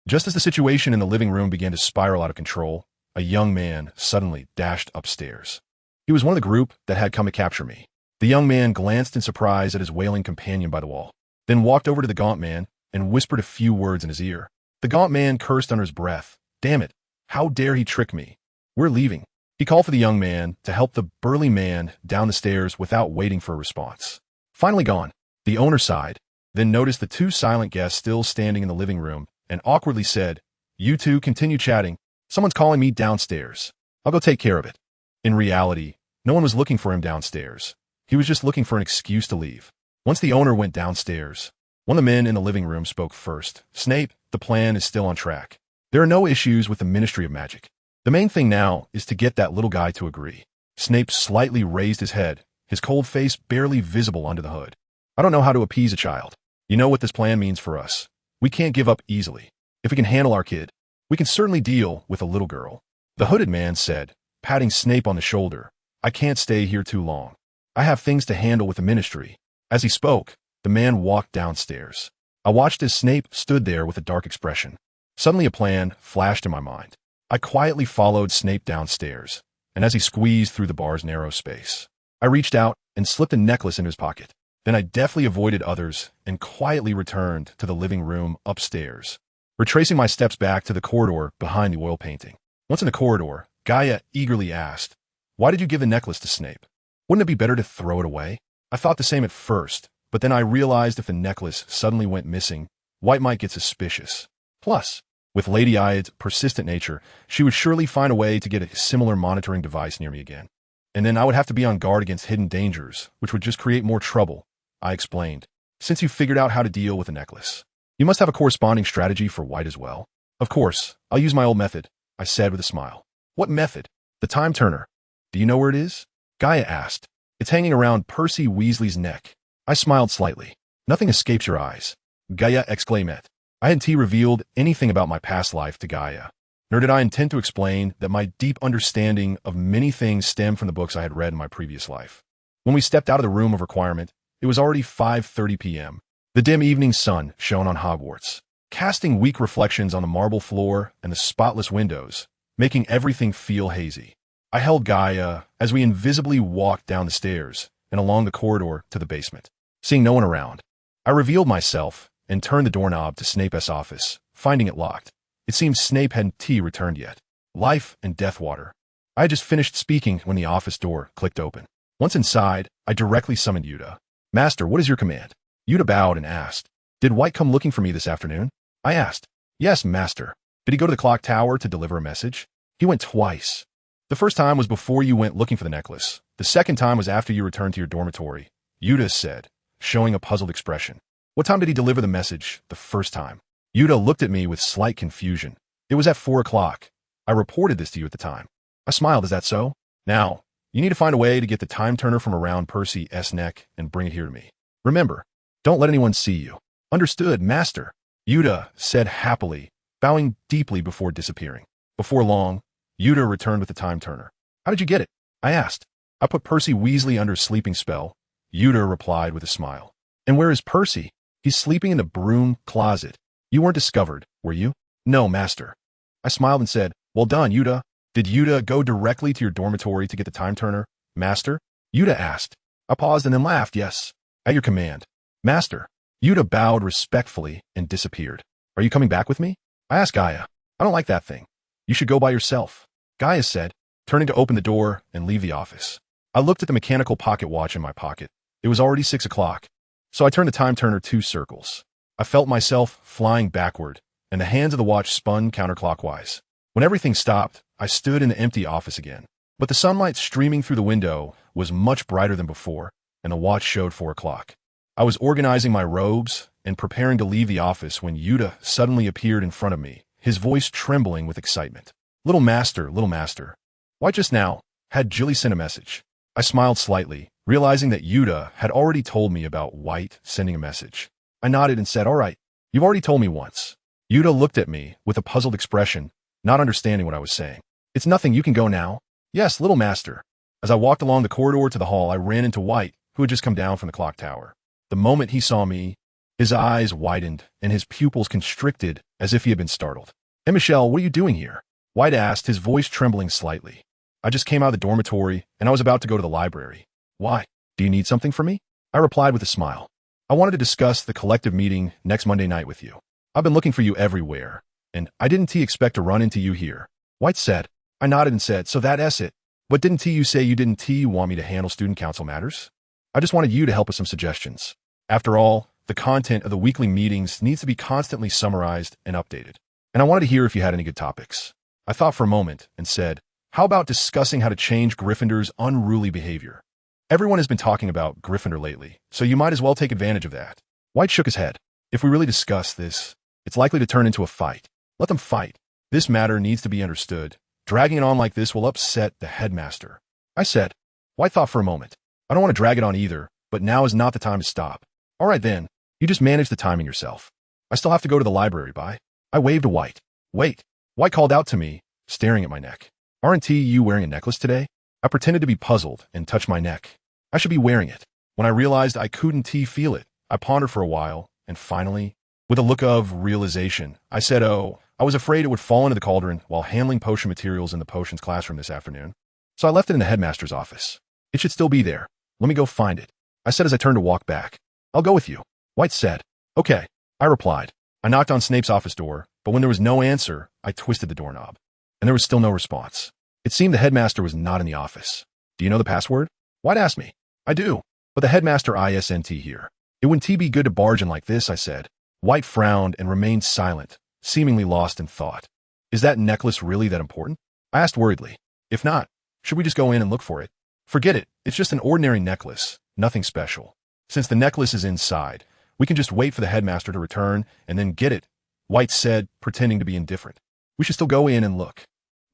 Just as the situation in the living room began to spiral out of control, a young man suddenly dashed upstairs. He was one of the group that had come to capture me. The young man glanced in surprise at his wailing companion by the wall, then walked over to the gaunt man and whispered a few words in his ear. The gaunt man cursed under his breath. Damn it. How dare he trick me? We're leaving. He called for the young man to help the burly man down the stairs without waiting for a response. Finally gone, the owner sighed, then noticed the two silent guests still standing in the living room and awkwardly said, You two continue chatting. Someone's calling me downstairs. I'll go take care of it. In reality, no one was looking for him downstairs. He was just looking for an excuse to leave. Once the owner went downstairs, one of the men in the living room spoke first. Snape, the plan is still on track. There are no issues with the Ministry of Magic. The main thing now is to get that little guy to agree. Snape slightly raised his head, his cold face barely visible under the hood. I don't know how to appease a child. You know what this plan means for us. We can't give up easily. If we can handle our kid, we can certainly deal with a little girl. The hooded man said, patting Snape on the shoulder, I can't stay here too long. I have things to handle with the ministry. As he spoke, the man walked downstairs. I watched as Snape stood there with a dark expression. Suddenly a plan flashed in my mind. I quietly followed Snape downstairs, and as he squeezed through the bar's narrow space, I reached out and slipped a necklace into his pocket. Then I deftly avoided others and quietly returned to the living room upstairs, retracing my steps back to the corridor behind the oil painting. Once in the corridor, Gaia eagerly asked, Why did you give the necklace to Snape? Wouldn't it be better to throw it away? I thought the same at first, but then I realized if the necklace suddenly went missing, White might get suspicious. Plus, with Lady Iad's persistent nature, she would surely find a way to get a similar monitoring device near me again. And then I would have to be on guard against hidden dangers, which would just create more trouble, I explained. Since you figured out how to deal with the necklace, you must have a corresponding strategy for White as well. Of course, I'll use my old method, I said with a smile. What method? The time turner. Do you know where it is? Gaia asked. It's hanging around Percy Weasley's neck. I smiled slightly. Nothing escapes your eyes. Gaia exclaimed. I hadn't revealed anything about my past life to Gaia, nor did I intend to explain that my deep understanding of many things stemmed from the books I had read in my previous life. When we stepped out of the room of requirement, it was already 5:30 p.m. The dim evening sun shone on Hogwarts, casting weak reflections on the marble floor and the spotless windows, making everything feel hazy. I held Gaia as we invisibly walked down the stairs and along the corridor to the basement. Seeing no one around, I revealed myself and turned the doorknob to Snape's office, finding it locked. It seemed Snape hadn't returned yet. Life and death water. I had just finished speaking when the office door clicked open. Once inside, I directly summoned Yuta. Master, what is your command? Yuta bowed and asked, Did White come looking for me this afternoon? I asked. Yes, Master. Did he go to the clock tower to deliver a message? He went twice. The first time was before you went looking for the necklace. The second time was after you returned to your dormitory, Yuta said, showing a puzzled expression. What time did he deliver the message the first time? Yuta looked at me with slight confusion. It was at 4 o'clock. I reported this to you at the time. I smiled. Is that so? Now, you need to find a way to get the time turner from around Percy's neck and bring it here to me. Remember, don't let anyone see you. Understood, Master, Yuta said happily, bowing deeply before disappearing. Before long, Yuta returned with the time turner. How did you get it? I asked. I put Percy Weasley under a sleeping spell, Yuta replied with a smile. And where is Percy? He's sleeping in the broom closet. You weren't discovered, were you? No, Master. I smiled and said, Well done, Yuta. Did Yuta go directly to your dormitory to get the time turner, Master? Yuta asked. I paused and then laughed. Yes. At your command, Master. Yuta bowed respectfully and disappeared. Are you coming back with me? I asked Gaia. I don't like that thing. You should go by yourself, Gaia said, turning to open the door and leave the office. I looked at the mechanical pocket watch in my pocket. It was already 6 o'clock, so I turned the time turner 2 circles. I felt myself flying backward, and the hands of the watch spun counterclockwise. When everything stopped, I stood in the empty office again. But the sunlight streaming through the window was much brighter than before, and the watch showed 4 o'clock. I was organizing my robes and preparing to leave the office when Yuta suddenly appeared in front of me, his voice trembling with excitement. Little Master, why just now? Had Jilly sent a message? I smiled slightly, realizing that Yuta had already told me about White sending a message. I nodded and said, All right, you've already told me once. Yuta looked at me with a puzzled expression, not understanding what I was saying. It's nothing, you can go now. Yes, little Master. As I walked along the corridor to the hall, I ran into White, who had just come down from the clock tower. The moment he saw me, his eyes widened and his pupils constricted as if he had been startled. Hey, Michelle, what are you doing here? White asked, his voice trembling slightly. I just came out of the dormitory, and I was about to go to the library. Why? Do you need something from me? I replied with a smile. I wanted to discuss the collective meeting next Monday night with you. I've been looking for you everywhere, and I didn't expect to run into you here. White said. I nodded and said, So that's it. But didn't you say you didn't want me to handle student council matters? I just wanted you to help with some suggestions. After all, the content of the weekly meetings needs to be constantly summarized and updated. And I wanted to hear if you had any good topics. I thought for a moment and said, How about discussing how to change Gryffindor's unruly behavior? Everyone has been talking about Gryffindor lately, so you might as well take advantage of that. White shook his head. If we really discuss this, it's likely to turn into a fight. Let them fight. This matter needs to be understood. Dragging it on like this will upset the headmaster. I said. White thought for a moment. I don't want to drag it on either, but now is not the time to stop. All right then, you just manage the timing yourself. I still have to go to the library, bye. I waved to White. Wait. White called out to me, staring at my neck. Aren't you wearing a necklace today? I pretended to be puzzled and touched my neck. I should be wearing it. When I realized I couldn't feel it, I pondered for a while, and finally, with a look of realization, I said, oh, I was afraid it would fall into the cauldron while handling potion materials in the potions classroom this afternoon. So I left it in the headmaster's office. It should still be there. Let me go find it. I said as I turned to walk back. I'll go with you. White said. Okay. I replied. I knocked on Snape's office door, but when there was no answer, I twisted the doorknob. And there was still no response. It seemed the headmaster was not in the office. Do you know the password? White asked me. I do. But the headmaster isn't here. It wouldn't be good to barge in like this, I said. White frowned and remained silent, seemingly lost in thought. Is that necklace really that important? I asked worriedly. If not, should we just go in and look for it? Forget it. It's just an ordinary necklace. Nothing special. Since the necklace is inside, we can just wait for the headmaster to return and then get it, White said, pretending to be indifferent. We should still go in and look.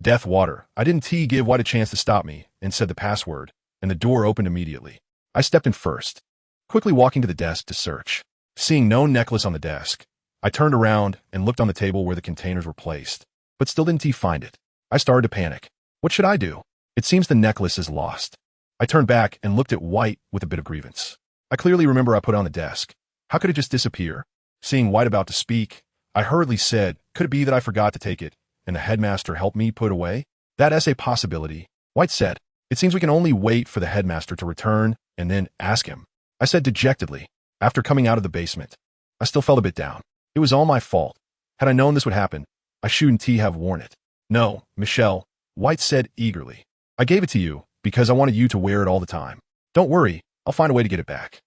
Death water. I didn't give White a chance to stop me and said the password, and the door opened immediately. I stepped in first, quickly walking to the desk to search. Seeing no necklace on the desk, I turned around and looked on the table where the containers were placed, but still didn't find it. I started to panic. What should I do? It seems the necklace is lost. I turned back and looked at White with a bit of grievance. I clearly remember I put it on the desk. How could it just disappear? Seeing White about to speak, I hurriedly said, could it be that I forgot to take it, and the headmaster helped me put it away? That's a possibility. White said, it seems we can only wait for the headmaster to return and then ask him. I said dejectedly, after coming out of the basement. I still felt a bit down. It was all my fault. Had I known this would happen, I shouldn't have worn it. No, Michelle, White said eagerly. I gave it to you because I wanted you to wear it all the time. Don't worry, I'll find a way to get it back.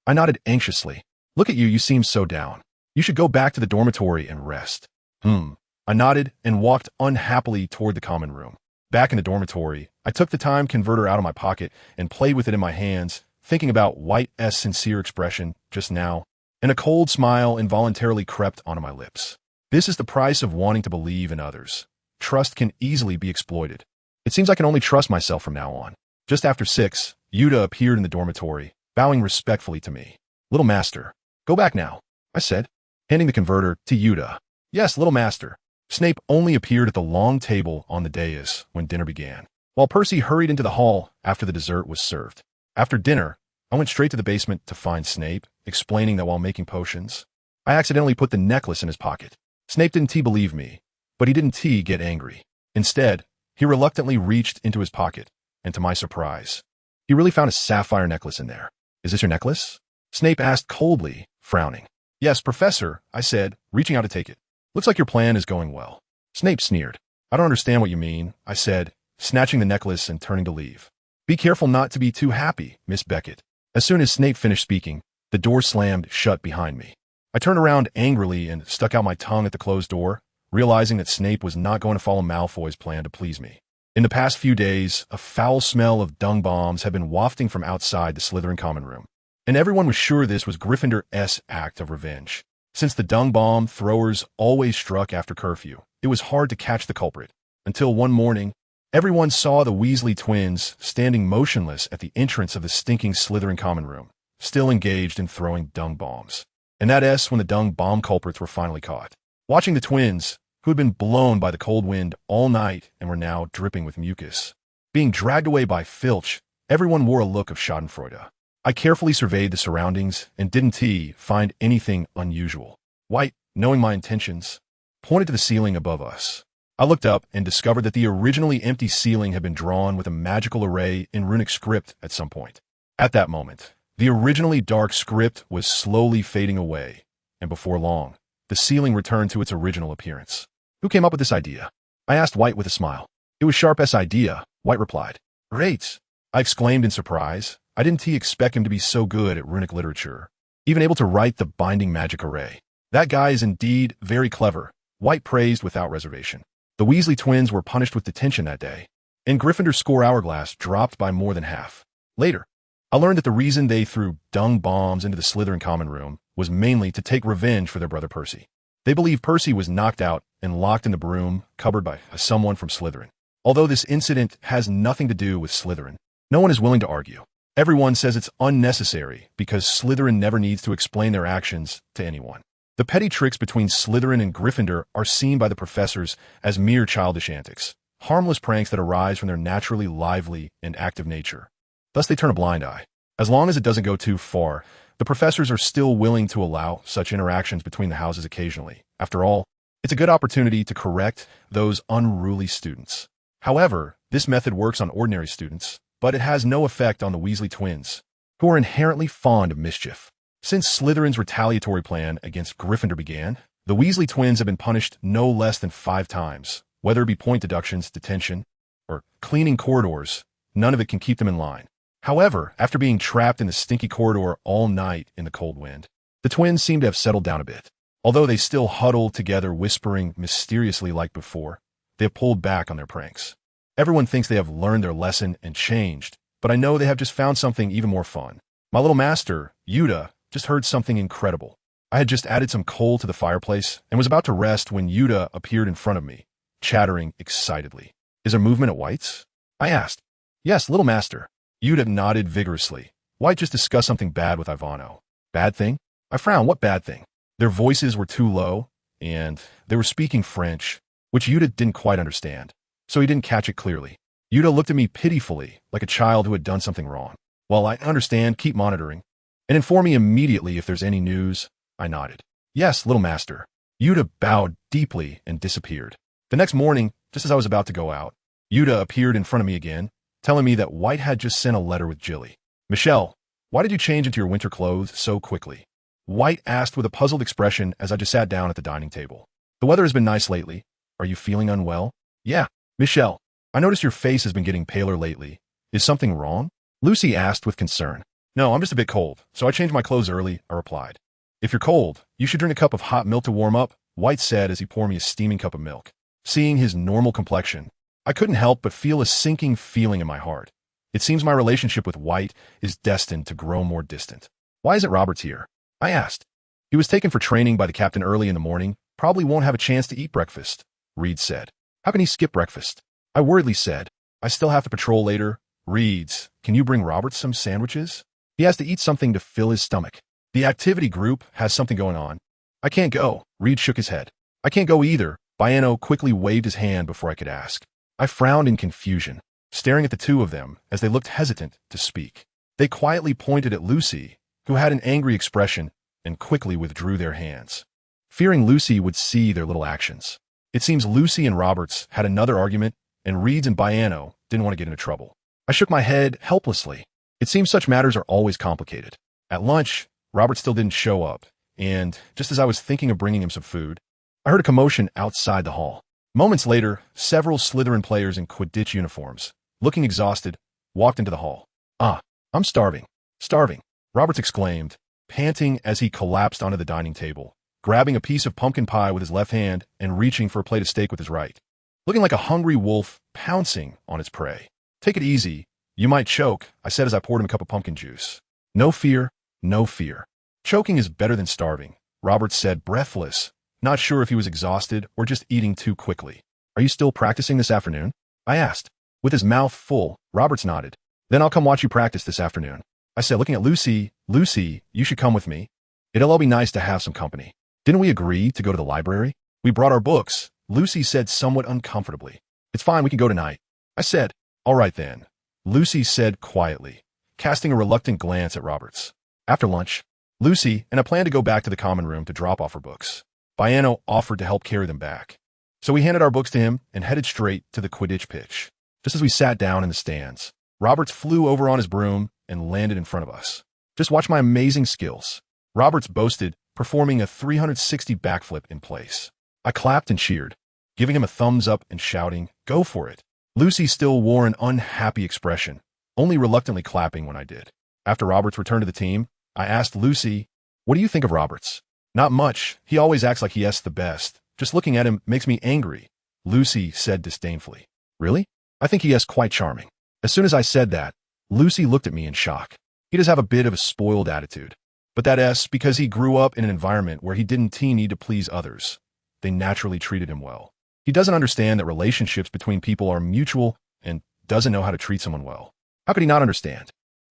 I nodded anxiously. Look at you, you seem so down. You should go back to the dormitory and rest. I nodded and walked unhappily toward the common room. Back in the dormitory, I took the time converter out of my pocket and played with it in my hands, thinking about White's sincere expression just now, and a cold smile involuntarily crept onto my lips. This is the price of wanting to believe in others. Trust can easily be exploited. It seems I can only trust myself from now on. Just after 6, Yuta appeared in the dormitory, bowing respectfully to me. Little master, go back now, I said, handing the converter to Yuta. Yes, little master. Snape only appeared at the long table on the dais when dinner began, while Percy hurried into the hall after the dessert was served. After dinner, I went straight to the basement to find Snape, explaining that while making potions, I accidentally put the necklace in his pocket. Snape didn't believe me, but he didn't get angry. Instead, he reluctantly reached into his pocket, and to my surprise, he really found a sapphire necklace in there. Is this your necklace? Snape asked coldly, frowning. Yes, Professor, I said, reaching out to take it. Looks like your plan is going well. Snape sneered. I don't understand what you mean, I said, snatching the necklace and turning to leave. Be careful not to be too happy, Miss Beckett. As soon as Snape finished speaking, the door slammed shut behind me. I turned around angrily and stuck out my tongue at the closed door, realizing that Snape was not going to follow Malfoy's plan to please me. In the past few days, a foul smell of dung bombs had been wafting from outside the Slytherin common room, and everyone was sure this was Gryffindor's act of revenge. Since the dung bomb throwers always struck after curfew, it was hard to catch the culprit. Until one morning, everyone saw the Weasley twins standing motionless at the entrance of the stinking Slytherin common room, still engaged in throwing dung bombs. And that's when the dung bomb culprits were finally caught. Watching the twins, who had been blown by the cold wind all night and were now dripping with mucus, being dragged away by Filch, everyone wore a look of schadenfreude. I carefully surveyed the surroundings and didn't find anything unusual. White, knowing my intentions, pointed to the ceiling above us. I looked up and discovered that the originally empty ceiling had been drawn with a magical array in runic script at some point. At that moment, the originally dark script was slowly fading away, and before long, the ceiling returned to its original appearance. Who came up with this idea? I asked White with a smile. It was Sharp's idea, White replied. Great! I exclaimed in surprise. I didn't expect him to be so good at runic literature, even able to write the binding magic array. That guy is indeed very clever, White praised without reservation. The Weasley twins were punished with detention that day, and Gryffindor's score hourglass dropped by more than half. Later, I learned that the reason they threw dung bombs into the Slytherin common room was mainly to take revenge for their brother Percy. They believe Percy was knocked out and locked in the broom cupboard by someone from Slytherin. Although this incident has nothing to do with Slytherin, no one is willing to argue. Everyone says it's unnecessary because Slytherin never needs to explain their actions to anyone. The petty tricks between Slytherin and Gryffindor are seen by the professors as mere childish antics, harmless pranks that arise from their naturally lively and active nature. Thus they turn a blind eye. As long as it doesn't go too far, the professors are still willing to allow such interactions between the houses occasionally. After all, it's a good opportunity to correct those unruly students. However, this method works on ordinary students, but it has no effect on the Weasley twins, who are inherently fond of mischief. Since Slytherin's retaliatory plan against Gryffindor began, the Weasley twins have been punished no less than 5 times. Whether it be point deductions, detention, or cleaning corridors, none of it can keep them in line. However, after being trapped in the stinky corridor all night in the cold wind, the twins seem to have settled down a bit. Although they still huddle together whispering mysteriously like before, they have pulled back on their pranks. Everyone thinks they have learned their lesson and changed, but I know they have just found something even more fun. My little master, Yuta, just heard something incredible. I had just added some coal to the fireplace and was about to rest when Yuta appeared in front of me, chattering excitedly. Is there movement at White's? I asked. Yes, little master. Yuta nodded vigorously. White just discussed something bad with Ivano. Bad thing? I frowned. What bad thing? Their voices were too low, and they were speaking French, which Yuta didn't quite understand, so he didn't catch it clearly. Yuta looked at me pitifully, like a child who had done something wrong. Well, I understand. Keep monitoring. And inform me immediately if there's any news. I nodded. Yes, little master. Yuta bowed deeply and disappeared. The next morning, just as I was about to go out, Yuta appeared in front of me again, telling me that White had just sent a letter with Jilly. Michelle, why did you change into your winter clothes so quickly? White asked with a puzzled expression as I just sat down at the dining table. The weather has been nice lately. Are you feeling unwell? Yeah. Michelle, I noticed your face has been getting paler lately. Is something wrong? Lucy asked with concern. No, I'm just a bit cold, so I changed my clothes early, I replied. If you're cold, you should drink a cup of hot milk to warm up, White said as he poured me a steaming cup of milk. Seeing his normal complexion, I couldn't help but feel a sinking feeling in my heart. It seems my relationship with White is destined to grow more distant. Why isn't Roberts here? I asked. He was taken for training by the captain early in the morning, probably won't have a chance to eat breakfast, Reed said. How can he skip breakfast? I worriedly said. I still have to patrol later. Reeds, can you bring Roberts some sandwiches? He has to eat something to fill his stomach. The activity group has something going on. I can't go. Reed shook his head. I can't go either. Biano quickly waved his hand before I could ask. I frowned in confusion, staring at the two of them as they looked hesitant to speak. They quietly pointed at Lucy, who had an angry expression, and quickly withdrew their hands, fearing Lucy would see their little actions. It seems Lucy and Roberts had another argument, and Reeds and Biano didn't want to get into trouble. I shook my head helplessly. It seems such matters are always complicated. At lunch, Robert still didn't show up, and just as I was thinking of bringing him some food, I heard a commotion outside the hall. Moments later, several Slytherin players in Quidditch uniforms, looking exhausted, walked into the hall. I'm starving. Starving, Roberts exclaimed, panting as he collapsed onto the dining table, grabbing a piece of pumpkin pie with his left hand and reaching for a plate of steak with his right, looking like a hungry wolf pouncing on its prey. Take it easy. You might choke, I said as I poured him a cup of pumpkin juice. No fear, no fear. Choking is better than starving, Roberts said, breathless, not sure if he was exhausted or just eating too quickly. Are you still practicing this afternoon? I asked. With his mouth full, Roberts nodded. Then I'll come watch you practice this afternoon. I said, looking at Lucy, Lucy, you should come with me. It'll all be nice to have some company. Didn't we agree to go to the library? We brought our books, Lucy said somewhat uncomfortably. It's fine, we can go tonight. I said, all right then, Lucy said quietly, casting a reluctant glance at Roberts. After lunch, Lucy and I planned to go back to the common room to drop off her books. Biano offered to help carry them back. So we handed our books to him and headed straight to the Quidditch pitch. Just as we sat down in the stands, Roberts flew over on his broom and landed in front of us. Just watch my amazing skills, Roberts boasted, performing a 360 backflip in place. I clapped and cheered, giving him a thumbs up and shouting, go for it. Lucy still wore an unhappy expression, only reluctantly clapping when I did. After Roberts returned to the team, I asked Lucy, what do you think of Roberts? Not much. He always acts like he is the best. Just looking at him makes me angry, Lucy said disdainfully. Really? I think he is quite charming. As soon as I said that, Lucy looked at me in shock. He does have a bit of a spoiled attitude. But that's because he grew up in an environment where he didn't need to please others. They naturally treated him well. He doesn't understand that relationships between people are mutual and doesn't know how to treat someone well. How could he not understand?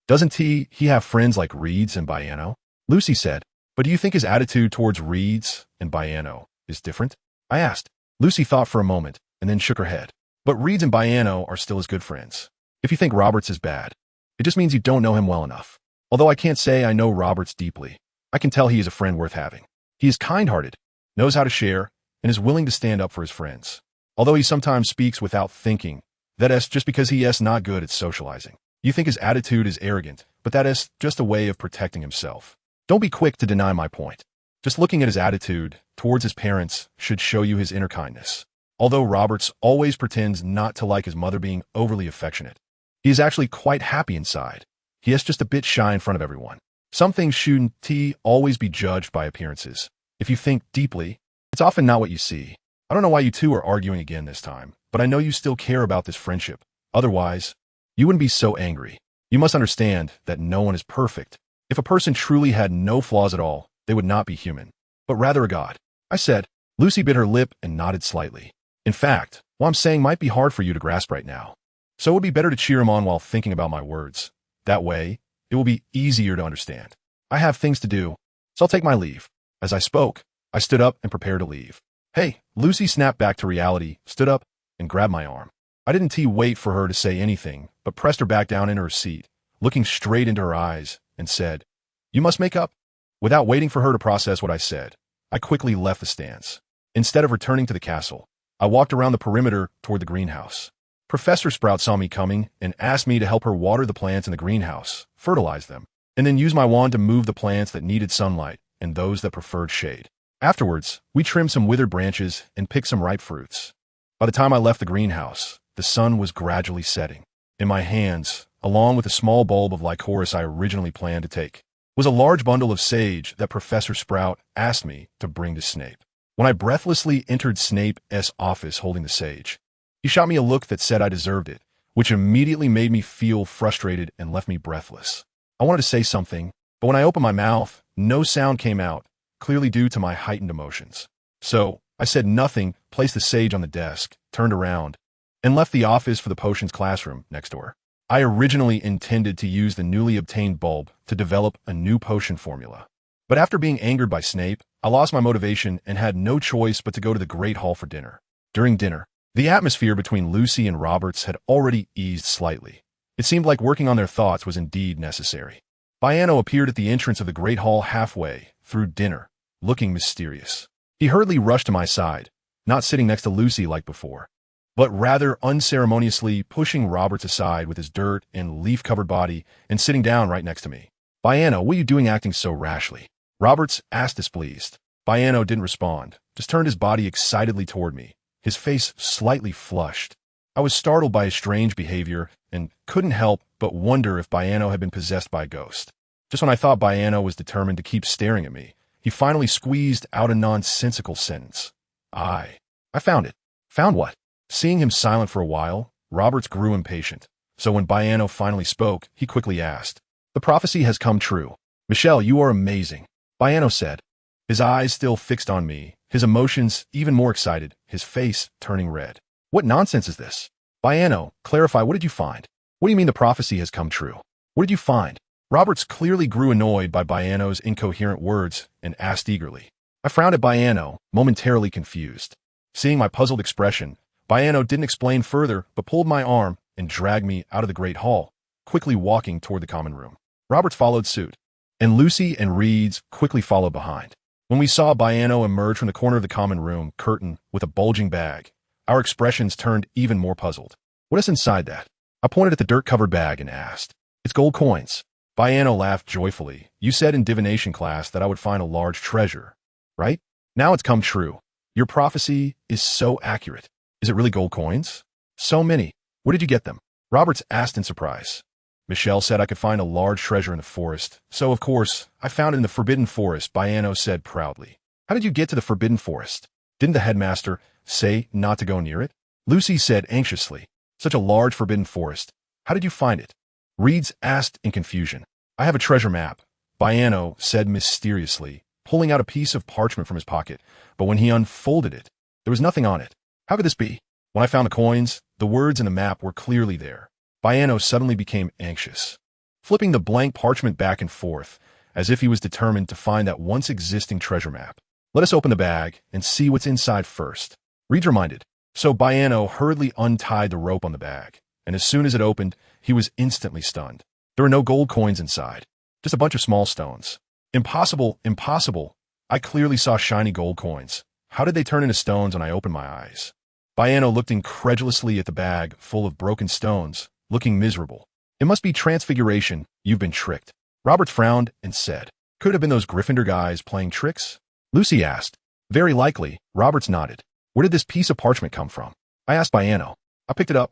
Doesn't he have friends like Reeds and Baiano? Lucy said, but do you think his attitude towards Reeds and Baiano is different? I asked. Lucy thought for a moment and then shook her head. But Reeds and Baiano are still his good friends. If you think Roberts is bad, it just means you don't know him well enough. Although I can't say I know Roberts deeply, I can tell he is a friend worth having. He is kind-hearted, knows how to share, and is willing to stand up for his friends. Although he sometimes speaks without thinking, that's just because he is not good at socializing. You think his attitude is arrogant, but that is just a way of protecting himself. Don't be quick to deny my point. Just looking at his attitude towards his parents should show you his inner kindness. Although Roberts always pretends not to like his mother being overly affectionate, he is actually quite happy inside. He is just a bit shy in front of everyone. Some things shouldn't always be judged by appearances. If you think deeply, it's often not what you see. I don't know why you two are arguing again this time, but I know you still care about this friendship. Otherwise, you wouldn't be so angry. You must understand that no one is perfect. If a person truly had no flaws at all, they would not be human, but rather a god. I said. Lucy bit her lip and nodded slightly. In fact, what I'm saying might be hard for you to grasp right now. So it would be better to cheer him on while thinking about my words. That way, it will be easier to understand. I have things to do, so I'll take my leave. As I spoke, I stood up and prepared to leave. Hey, Lucy snapped back to reality, stood up, and grabbed my arm. I didn't wait for her to say anything, but pressed her back down in her seat, looking straight into her eyes, and said, "You must make up." Without waiting for her to process what I said, I quickly left the stands. Instead of returning to the castle, I walked around the perimeter toward the greenhouse. Professor Sprout saw me coming and asked me to help her water the plants in the greenhouse, fertilize them, and then use my wand to move the plants that needed sunlight and those that preferred shade. Afterwards, we trimmed some withered branches and picked some ripe fruits. By the time I left the greenhouse, the sun was gradually setting. In my hands, along with a small bulb of lycoris I originally planned to take, was a large bundle of sage that Professor Sprout asked me to bring to Snape. When I breathlessly entered Snape's office holding the sage, he shot me a look that said I deserved it, which immediately made me feel frustrated and left me breathless. I wanted to say something, but when I opened my mouth, no sound came out, clearly due to my heightened emotions. So, I said nothing, placed the sage on the desk, turned around, and left the office for the potions classroom next door. I originally intended to use the newly obtained bulb to develop a new potion formula. But after being angered by Snape, I lost my motivation and had no choice but to go to the Great Hall for dinner. During dinner, the atmosphere between Lucy and Roberts had already eased slightly. It seemed like working on their thoughts was indeed necessary. Baiano appeared at the entrance of the Great Hall halfway through dinner, looking mysterious. He hurriedly rushed to my side, not sitting next to Lucy like before, but rather unceremoniously pushing Roberts aside with his dirt and leaf-covered body and sitting down right next to me. "Baiano, what are you doing acting so rashly?" Roberts asked displeased. Baiano didn't respond, just turned his body excitedly toward me, his face slightly flushed. I was startled by his strange behavior and couldn't help but wonder if Baiano had been possessed by a ghost. Just when I thought Baiano was determined to keep staring at me, he finally squeezed out a nonsensical sentence. I found it." "Found what?" Seeing him silent for a while, Roberts grew impatient. So when Baiano finally spoke, he quickly asked, "The prophecy has come true. Michelle, you are amazing," Baiano said, his eyes still fixed on me, his emotions even more excited, his face turning red. "What nonsense is this?" "Baiano, clarify, what did you find?" "What do you mean the prophecy has come true? What did you find?" Roberts clearly grew annoyed by Baiano's incoherent words and asked eagerly. I frowned at Baiano, momentarily confused. Seeing my puzzled expression, Baiano didn't explain further but pulled my arm and dragged me out of the Great Hall, quickly walking toward the common room. Roberts followed suit, and Lucy and Reeds quickly followed behind. When we saw Baiano emerge from the corner of the common room curtain with a bulging bag, our expressions turned even more puzzled. "What is inside that?" I pointed at the dirt-covered bag and asked. "It's gold coins." Baiano laughed joyfully. "You said in divination class that I would find a large treasure, right? Now it's come true. Your prophecy is so accurate. Is it really gold coins?" "So many. Where did you get them?" Roberts asked in surprise. "Michelle said I could find a large treasure in the forest, so of course, I found it in the Forbidden Forest," Baiano said proudly. "How did you get to the Forbidden Forest? Didn't the headmaster say not to go near it?" Lucy said anxiously. "Such a large Forbidden Forest. How did you find it?" Reeds asked in confusion. I have a treasure map, Baiano said mysteriously, pulling out a piece of parchment from his pocket, but when he unfolded it, there was nothing on it. How could this be? When I found the coins, the words in the map were clearly there. Baiano suddenly became anxious, flipping the blank parchment back and forth, as if he was determined to find that once existing treasure map. Let us open the bag and see what's inside first, Reeds reminded. So Baiano hurriedly untied the rope on the bag, and as soon as it opened, he was instantly stunned. There were no gold coins inside, just a bunch of small stones. Impossible, impossible. I clearly saw shiny gold coins. How did they turn into stones when I opened my eyes? Baiano looked incredulously at the bag full of broken stones, looking miserable. It must be transfiguration. You've been tricked. Roberts frowned and said, Could it have been those Gryffindor guys playing tricks? Lucy asked. Very likely, Roberts nodded. Where did this piece of parchment come from? I asked Baiano. I picked it up,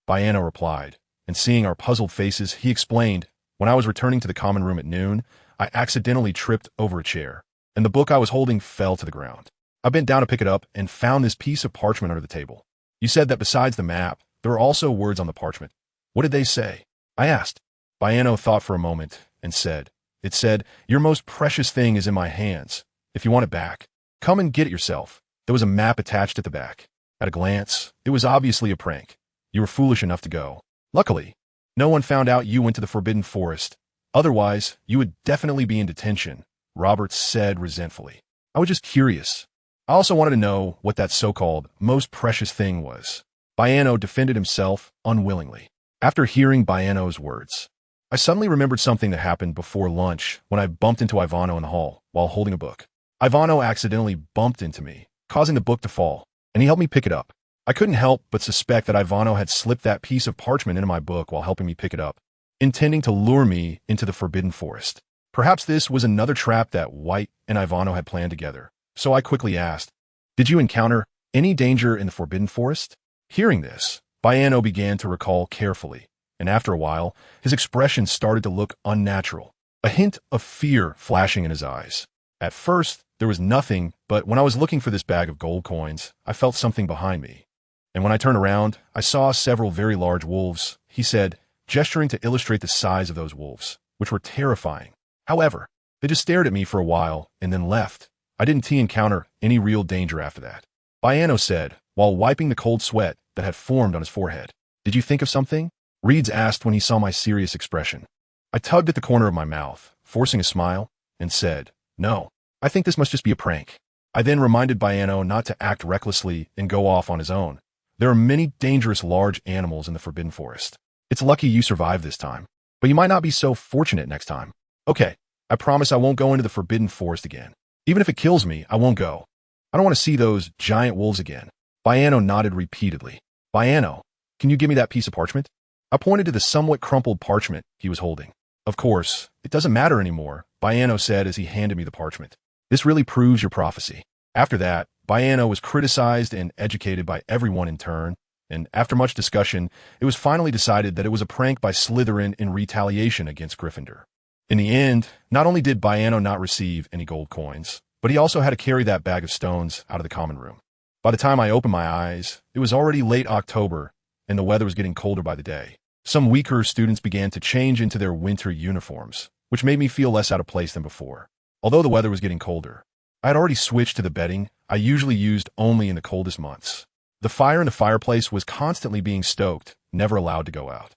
Baiano replied, and seeing our puzzled faces, he explained, When I was returning to the common room at noon, I accidentally tripped over a chair, and the book I was holding fell to the ground. I bent down to pick it up and found this piece of parchment under the table. You said that besides the map, there were also words on the parchment. What did they say? I asked. Baiano thought for a moment and said, It said, Your most precious thing is in my hands. If you want it back, come and get it yourself. There was a map attached at the back. At a glance, it was obviously a prank. You were foolish enough to go. Luckily, no one found out you went to the Forbidden Forest. Otherwise, you would definitely be in detention, Roberts said resentfully. I was just curious. I also wanted to know what that so-called most precious thing was. Baiano defended himself unwillingly. After hearing Baiano's words, I suddenly remembered something that happened before lunch when I bumped into Ivano in the hall while holding a book. Ivano accidentally bumped into me, causing the book to fall, and he helped me pick it up. I couldn't help but suspect that Ivano had slipped that piece of parchment into my book while helping me pick it up, intending to lure me into the Forbidden Forest. Perhaps this was another trap that White and Ivano had planned together. So I quickly asked, Did you encounter any danger in the Forbidden Forest? Hearing this, Baiano began to recall carefully, and after a while, his expression started to look unnatural, a hint of fear flashing in his eyes. At first, there was nothing, but when I was looking for this bag of gold coins, I felt something behind me. And when I turned around, I saw several very large wolves, he said, gesturing to illustrate the size of those wolves, which were terrifying. However, they just stared at me for a while and then left. I didn't encounter any real danger after that. Baiano said, while wiping the cold sweat that had formed on his forehead. Did you think of something? Reeds asked when he saw my serious expression. I tugged at the corner of my mouth, forcing a smile, and said, No, I think this must just be a prank. I then reminded Baiano not to act recklessly and go off on his own. There are many dangerous large animals in the Forbidden Forest. It's lucky you survived this time, but you might not be so fortunate next time. Okay, I promise I won't go into the Forbidden Forest again. Even if it kills me, I won't go. I don't want to see those giant wolves again. Baiano nodded repeatedly. Baiano, can you give me that piece of parchment? I pointed to the somewhat crumpled parchment he was holding. Of course, it doesn't matter anymore, Baiano said as he handed me the parchment. This really proves your prophecy. After that, Baiano was criticized and educated by everyone in turn, and after much discussion, it was finally decided that it was a prank by Slytherin in retaliation against Gryffindor. In the end, not only did Baiano not receive any gold coins, but he also had to carry that bag of stones out of the common room. By the time I opened my eyes, it was already late October, and the weather was getting colder by the day. Some weaker students began to change into their winter uniforms, which made me feel less out of place than before. Although the weather was getting colder, I had already switched to the bedding I usually used only in the coldest months. The fire in the fireplace was constantly being stoked, never allowed to go out.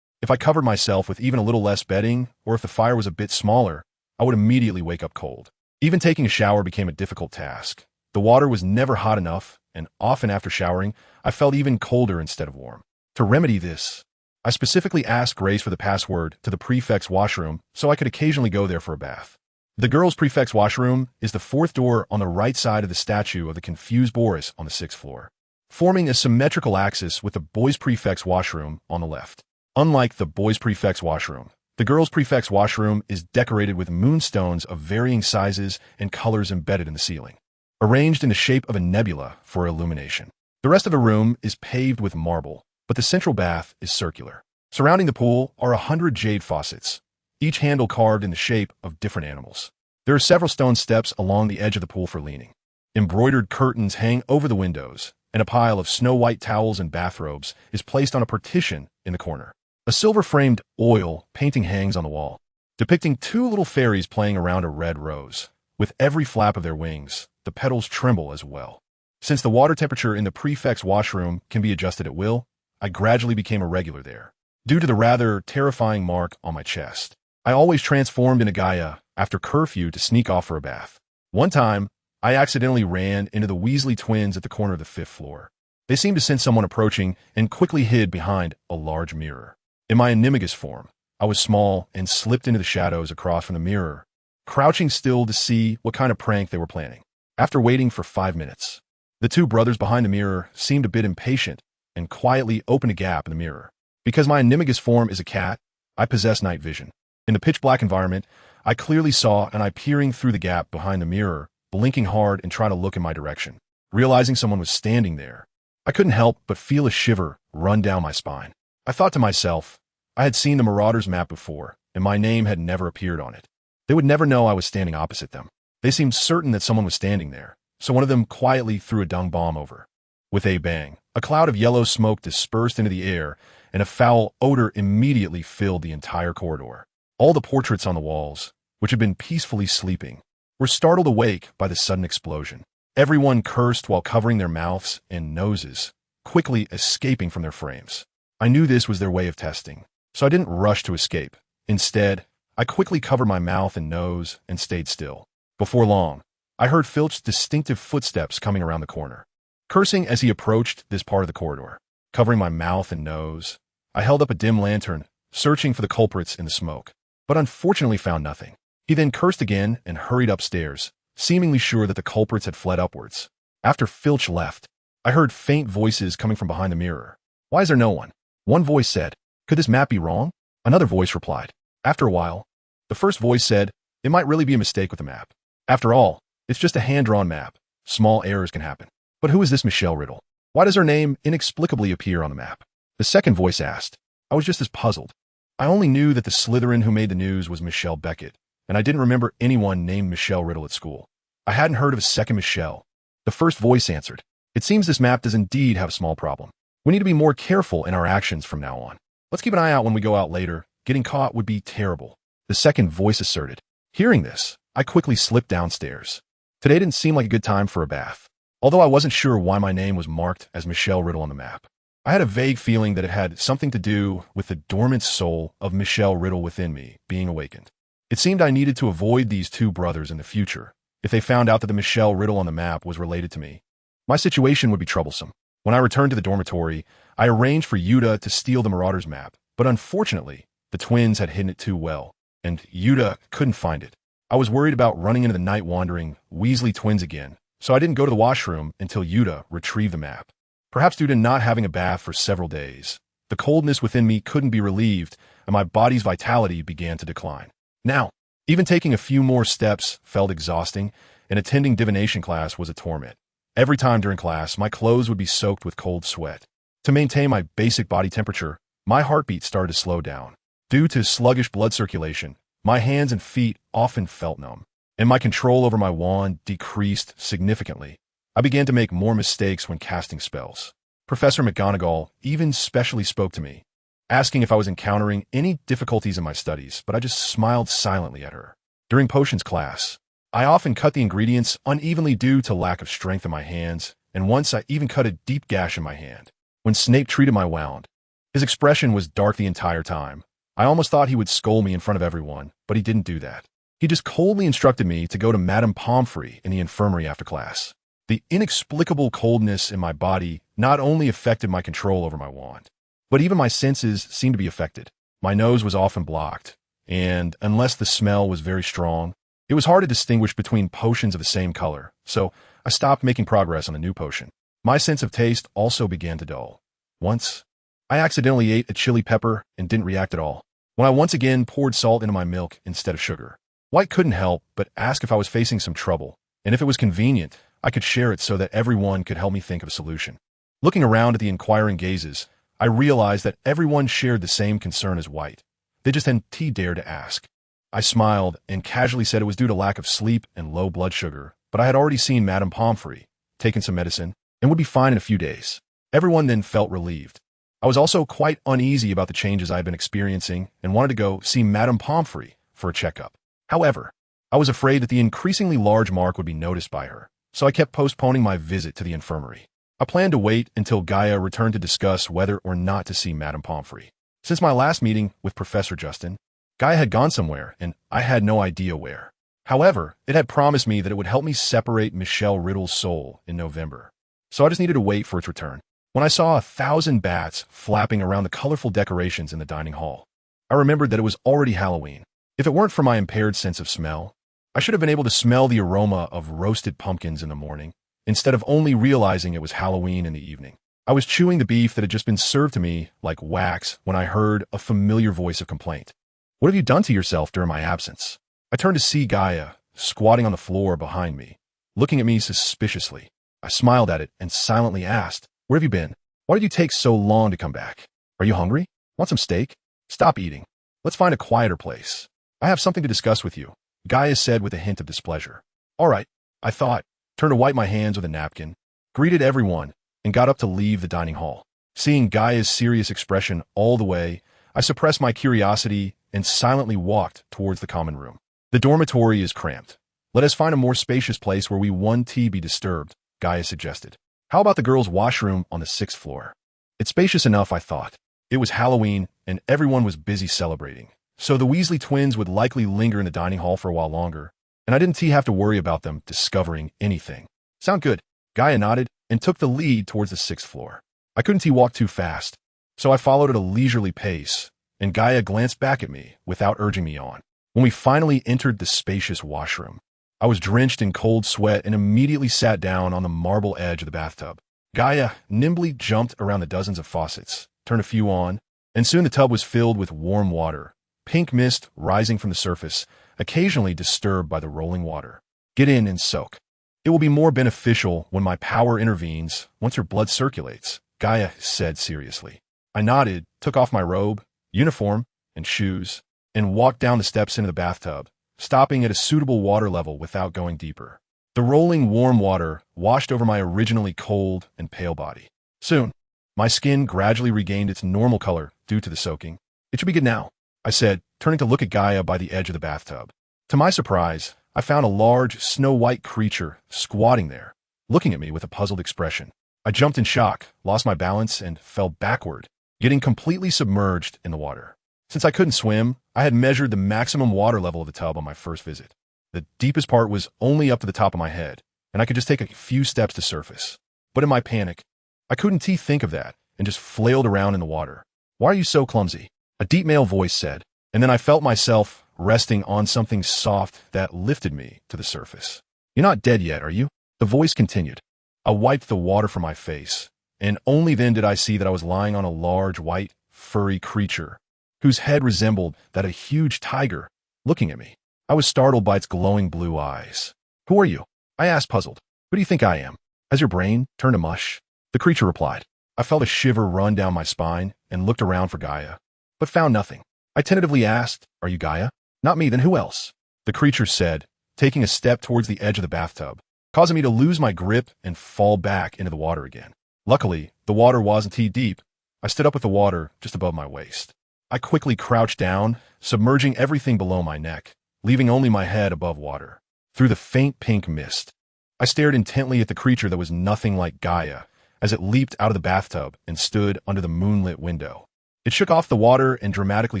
If I covered myself with even a little less bedding, or if the fire was a bit smaller, I would immediately wake up cold. Even taking a shower became a difficult task. The water was never hot enough, and often after showering, I felt even colder instead of warm. To remedy this, I specifically asked Grace for the password to the prefect's washroom so I could occasionally go there for a bath. The girls' prefect's washroom is the fourth door on the right side of the statue of the confused Boris on the 6th floor, forming a symmetrical axis with the boys' prefect's washroom on the left. Unlike the boys' prefect's washroom, the girls' prefect's washroom is decorated with moonstones of varying sizes and colors embedded in the ceiling, arranged in the shape of a nebula for illumination. The rest of the room is paved with marble, but the central bath is circular. Surrounding the pool are 100 jade faucets, each handle carved in the shape of different animals. There are several stone steps along the edge of the pool for leaning. Embroidered curtains hang over the windows, and a pile of snow-white towels and bathrobes is placed on a partition in the corner. A silver-framed oil painting hangs on the wall, depicting two little fairies playing around a red rose. With every flap of their wings, the petals tremble as well. Since the water temperature in the prefect's washroom can be adjusted at will, I gradually became a regular there. Due to the rather terrifying mark on my chest, I always transformed into Gaia after curfew to sneak off for a bath. One time, I accidentally ran into the Weasley twins at the corner of the 5th floor. They seemed to sense someone approaching and quickly hid behind a large mirror. In my animagus form, I was small and slipped into the shadows across from the mirror, crouching still to see what kind of prank they were planning. After waiting for 5 minutes, the two brothers behind the mirror seemed a bit impatient and quietly opened a gap in the mirror. Because my animagus form is a cat, I possess night vision. In the pitch-black environment, I clearly saw an eye peering through the gap behind the mirror, blinking hard and trying to look in my direction. Realizing someone was standing there, I couldn't help but feel a shiver run down my spine. I thought to myself, I had seen the Marauders map before, and my name had never appeared on it. They would never know I was standing opposite them. They seemed certain that someone was standing there, so one of them quietly threw a dung bomb over. With a bang, a cloud of yellow smoke dispersed into the air, and a foul odor immediately filled the entire corridor. All the portraits on the walls, which had been peacefully sleeping, were startled awake by the sudden explosion. Everyone cursed while covering their mouths and noses, quickly escaping from their frames. I knew this was their way of testing, so I didn't rush to escape. Instead, I quickly covered my mouth and nose and stayed still. Before long, I heard Filch's distinctive footsteps coming around the corner. Cursing as he approached this part of the corridor, covering my mouth and nose, I held up a dim lantern, searching for the culprits in the smoke, but unfortunately found nothing. He then cursed again and hurried upstairs, seemingly sure that the culprits had fled upwards. After Filch left, I heard faint voices coming from behind the mirror. Why is there no one? One voice said, could this map be wrong? Another voice replied. After a while, the first voice said, it might really be a mistake with the map. After all, it's just a hand-drawn map. Small errors can happen. But who is this Michelle Riddle? Why does her name inexplicably appear on the map? The second voice asked. I was just as puzzled. I only knew that the Slytherin who made the news was Michelle Beckett, and I didn't remember anyone named Michelle Riddle at school. I hadn't heard of a second Michelle. The first voice answered. It seems this map does indeed have a small problem. We need to be more careful in our actions from now on. Let's keep an eye out when we go out later. Getting caught would be terrible. The second voice asserted. Hearing this, I quickly slipped downstairs. Today didn't seem like a good time for a bath. Although I wasn't sure why my name was marked as Michelle Riddle on the map, I had a vague feeling that it had something to do with the dormant soul of Michelle Riddle within me being awakened. It seemed I needed to avoid these two brothers in the future. If they found out that the Michelle Riddle on the map was related to me, my situation would be troublesome. When I returned to the dormitory, I arranged for Yuta to steal the Marauders map, but unfortunately, the twins had hidden it too well, and Yuta couldn't find it. I was worried about running into the night-wandering Weasley twins again, so I didn't go to the washroom until Yuta retrieved the map. Perhaps due to not having a bath for several days, the coldness within me couldn't be relieved, and my body's vitality began to decline. Now, even taking a few more steps felt exhausting, and attending divination class was a torment. Every time during class, my clothes would be soaked with cold sweat. To maintain my basic body temperature, my heartbeat started to slow down. Due to sluggish blood circulation, my hands and feet often felt numb, and my control over my wand decreased significantly. I began to make more mistakes when casting spells. Professor McGonagall even specially spoke to me, asking if I was encountering any difficulties in my studies, but I just smiled silently at her. During potions class, I often cut the ingredients unevenly due to lack of strength in my hands, and once I even cut a deep gash in my hand. When Snape treated my wound, his expression was dark the entire time. I almost thought he would scold me in front of everyone, but he didn't do that. He just coldly instructed me to go to Madame Pomfrey in the infirmary after class. The inexplicable coldness in my body not only affected my control over my wand, but even my senses seemed to be affected. My nose was often blocked, and unless the smell was very strong, it was hard to distinguish between potions of the same color, so I stopped making progress on the new potion. My sense of taste also began to dull. Once, I accidentally ate a chili pepper and didn't react at all. When I once again poured salt into my milk instead of sugar, White couldn't help but ask if I was facing some trouble, and if it was convenient, I could share it so that everyone could help me think of a solution. Looking around at the inquiring gazes, I realized that everyone shared the same concern as White. They just hadn't dared to ask. I smiled and casually said it was due to lack of sleep and low blood sugar, but I had already seen Madame Pomfrey, taken some medicine, and would be fine in a few days. Everyone then felt relieved. I was also quite uneasy about the changes I had been experiencing and wanted to go see Madame Pomfrey for a checkup. However, I was afraid that the increasingly large mark would be noticed by her, so I kept postponing my visit to the infirmary. I planned to wait until Gaia returned to discuss whether or not to see Madame Pomfrey. Since my last meeting with Professor Justin, Gaia had gone somewhere, and I had no idea where. However, it had promised me that it would help me separate Michelle Riddle's soul in November, so I just needed to wait for its return. When I saw 1,000 bats flapping around the colorful decorations in the dining hall, I remembered that it was already Halloween. If it weren't for my impaired sense of smell, I should have been able to smell the aroma of roasted pumpkins in the morning, instead of only realizing it was Halloween in the evening. I was chewing the beef that had just been served to me like wax when I heard a familiar voice of complaint. "What have you done to yourself during my absence?" I turned to see Gaia, squatting on the floor behind me, looking at me suspiciously. I smiled at it and silently asked, "Where have you been? Why did you take so long to come back? Are you hungry? Want some steak? Stop eating. Let's find a quieter place. I have something to discuss with you," Gaia said with a hint of displeasure. "All right," I thought, turned to wipe my hands with a napkin, greeted everyone, and got up to leave the dining hall. Seeing Gaia's serious expression all the way, I suppressed my curiosity and silently walked towards the common room. "The dormitory is cramped. Let us find a more spacious place where we won't be disturbed," Gaia suggested. "How about the girls' washroom on the 6th floor? It's spacious enough," I thought. It was Halloween, and everyone was busy celebrating, so the Weasley twins would likely linger in the dining hall for a while longer, and I didn't have to worry about them discovering anything. "Sound good." Gaia nodded and took the lead towards the 6th floor. I couldn't walk too fast, so I followed at a leisurely pace, and Gaia glanced back at me without urging me on. When we finally entered the spacious washroom, I was drenched in cold sweat and immediately sat down on the marble edge of the bathtub. Gaia nimbly jumped around the dozens of faucets, turned a few on, and soon the tub was filled with warm water, pink mist rising from the surface, occasionally disturbed by the rolling water. "Get in and soak. It will be more beneficial when my power intervenes once your blood circulates," Gaia said seriously. I nodded, took off my robe, uniform, and shoes, and walked down the steps into the bathtub, stopping at a suitable water level without going deeper. The rolling warm water washed over my originally cold and pale body. Soon, my skin gradually regained its normal color due to the soaking. "It should be good now," I said, turning to look at Gaia by the edge of the bathtub. To my surprise, I found a large, snow-white creature squatting there, looking at me with a puzzled expression. I jumped in shock, lost my balance, and fell backward, getting completely submerged in the water. Since I couldn't swim, I had measured the maximum water level of the tub on my first visit. The deepest part was only up to the top of my head, and I could just take a few steps to surface. But in my panic, I couldn't think of that and just flailed around in the water. "Why are you so clumsy?" a deep male voice said, and then I felt myself resting on something soft that lifted me to the surface. "You're not dead yet, are you?" the voice continued. I wiped the water from my face, and only then did I see that I was lying on a large, white, furry creature whose head resembled that of a huge tiger, looking at me. I was startled by its glowing blue eyes. "Who are you?" I asked, puzzled. "Who do you think I am? Has your brain turned to mush?" The creature replied. I felt a shiver run down my spine and looked around for Gaia, but found nothing. I tentatively asked, "Are you Gaia?" "Not me, then who else?" the creature said, taking a step towards the edge of the bathtub, causing me to lose my grip and fall back into the water again. Luckily, the water wasn't too deep. I stood up with the water just above my waist. I quickly crouched down, submerging everything below my neck, leaving only my head above water. Through the faint pink mist, I stared intently at the creature that was nothing like Gaia as it leaped out of the bathtub and stood under the moonlit window. It shook off the water and dramatically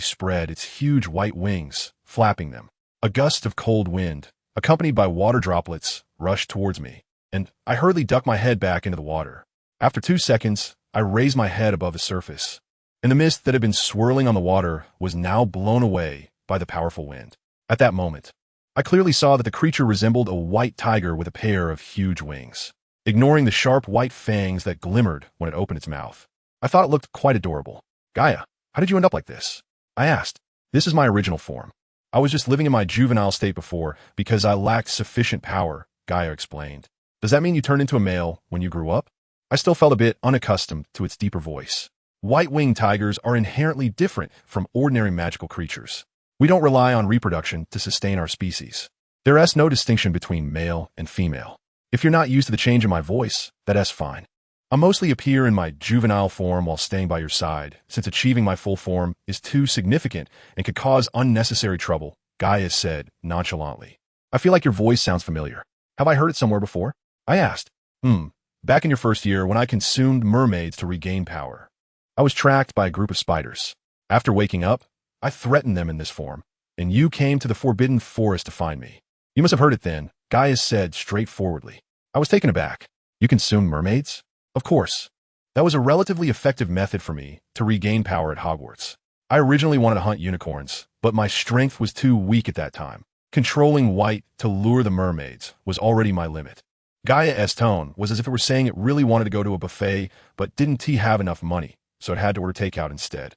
spread its huge white wings, flapping them. A gust of cold wind, accompanied by water droplets, rushed towards me, and I hurriedly ducked my head back into the water. After 2 seconds, I raised my head above the surface, and the mist that had been swirling on the water was now blown away by the powerful wind. At that moment, I clearly saw that the creature resembled a white tiger with a pair of huge wings, ignoring the sharp white fangs that glimmered when it opened its mouth. I thought it looked quite adorable. "Gaia, how did you end up like this?" I asked. "This is my original form. I was just living in my juvenile state before because I lacked sufficient power," Gaia explained. "Does that mean you turned into a male when you grew up?" I still felt a bit unaccustomed to its deeper voice. White-winged tigers are inherently different from ordinary magical creatures. We don't rely on reproduction to sustain our species. There is no distinction between male and female. If you're not used to the change in my voice, that's fine. I'll mostly appear in my juvenile form while staying by your side, since achieving my full form is too significant and could cause unnecessary trouble, Gaia said nonchalantly. I feel like your voice sounds familiar. Have I heard it somewhere before? I asked. Back in your first year when I consumed mermaids to regain power. I was tracked by a group of spiders. After waking up, I threatened them in this form, and you came to the Forbidden Forest to find me. You must have heard it then, Gaia said straightforwardly. I was taken aback. You consumed mermaids? Of course. That was a relatively effective method for me to regain power at Hogwarts. I originally wanted to hunt unicorns, but my strength was too weak at that time. Controlling white to lure the mermaids was already my limit. Gaia's tone was as if it were saying it really wanted to go to a buffet, but didn't have enough money, so it had to order takeout instead.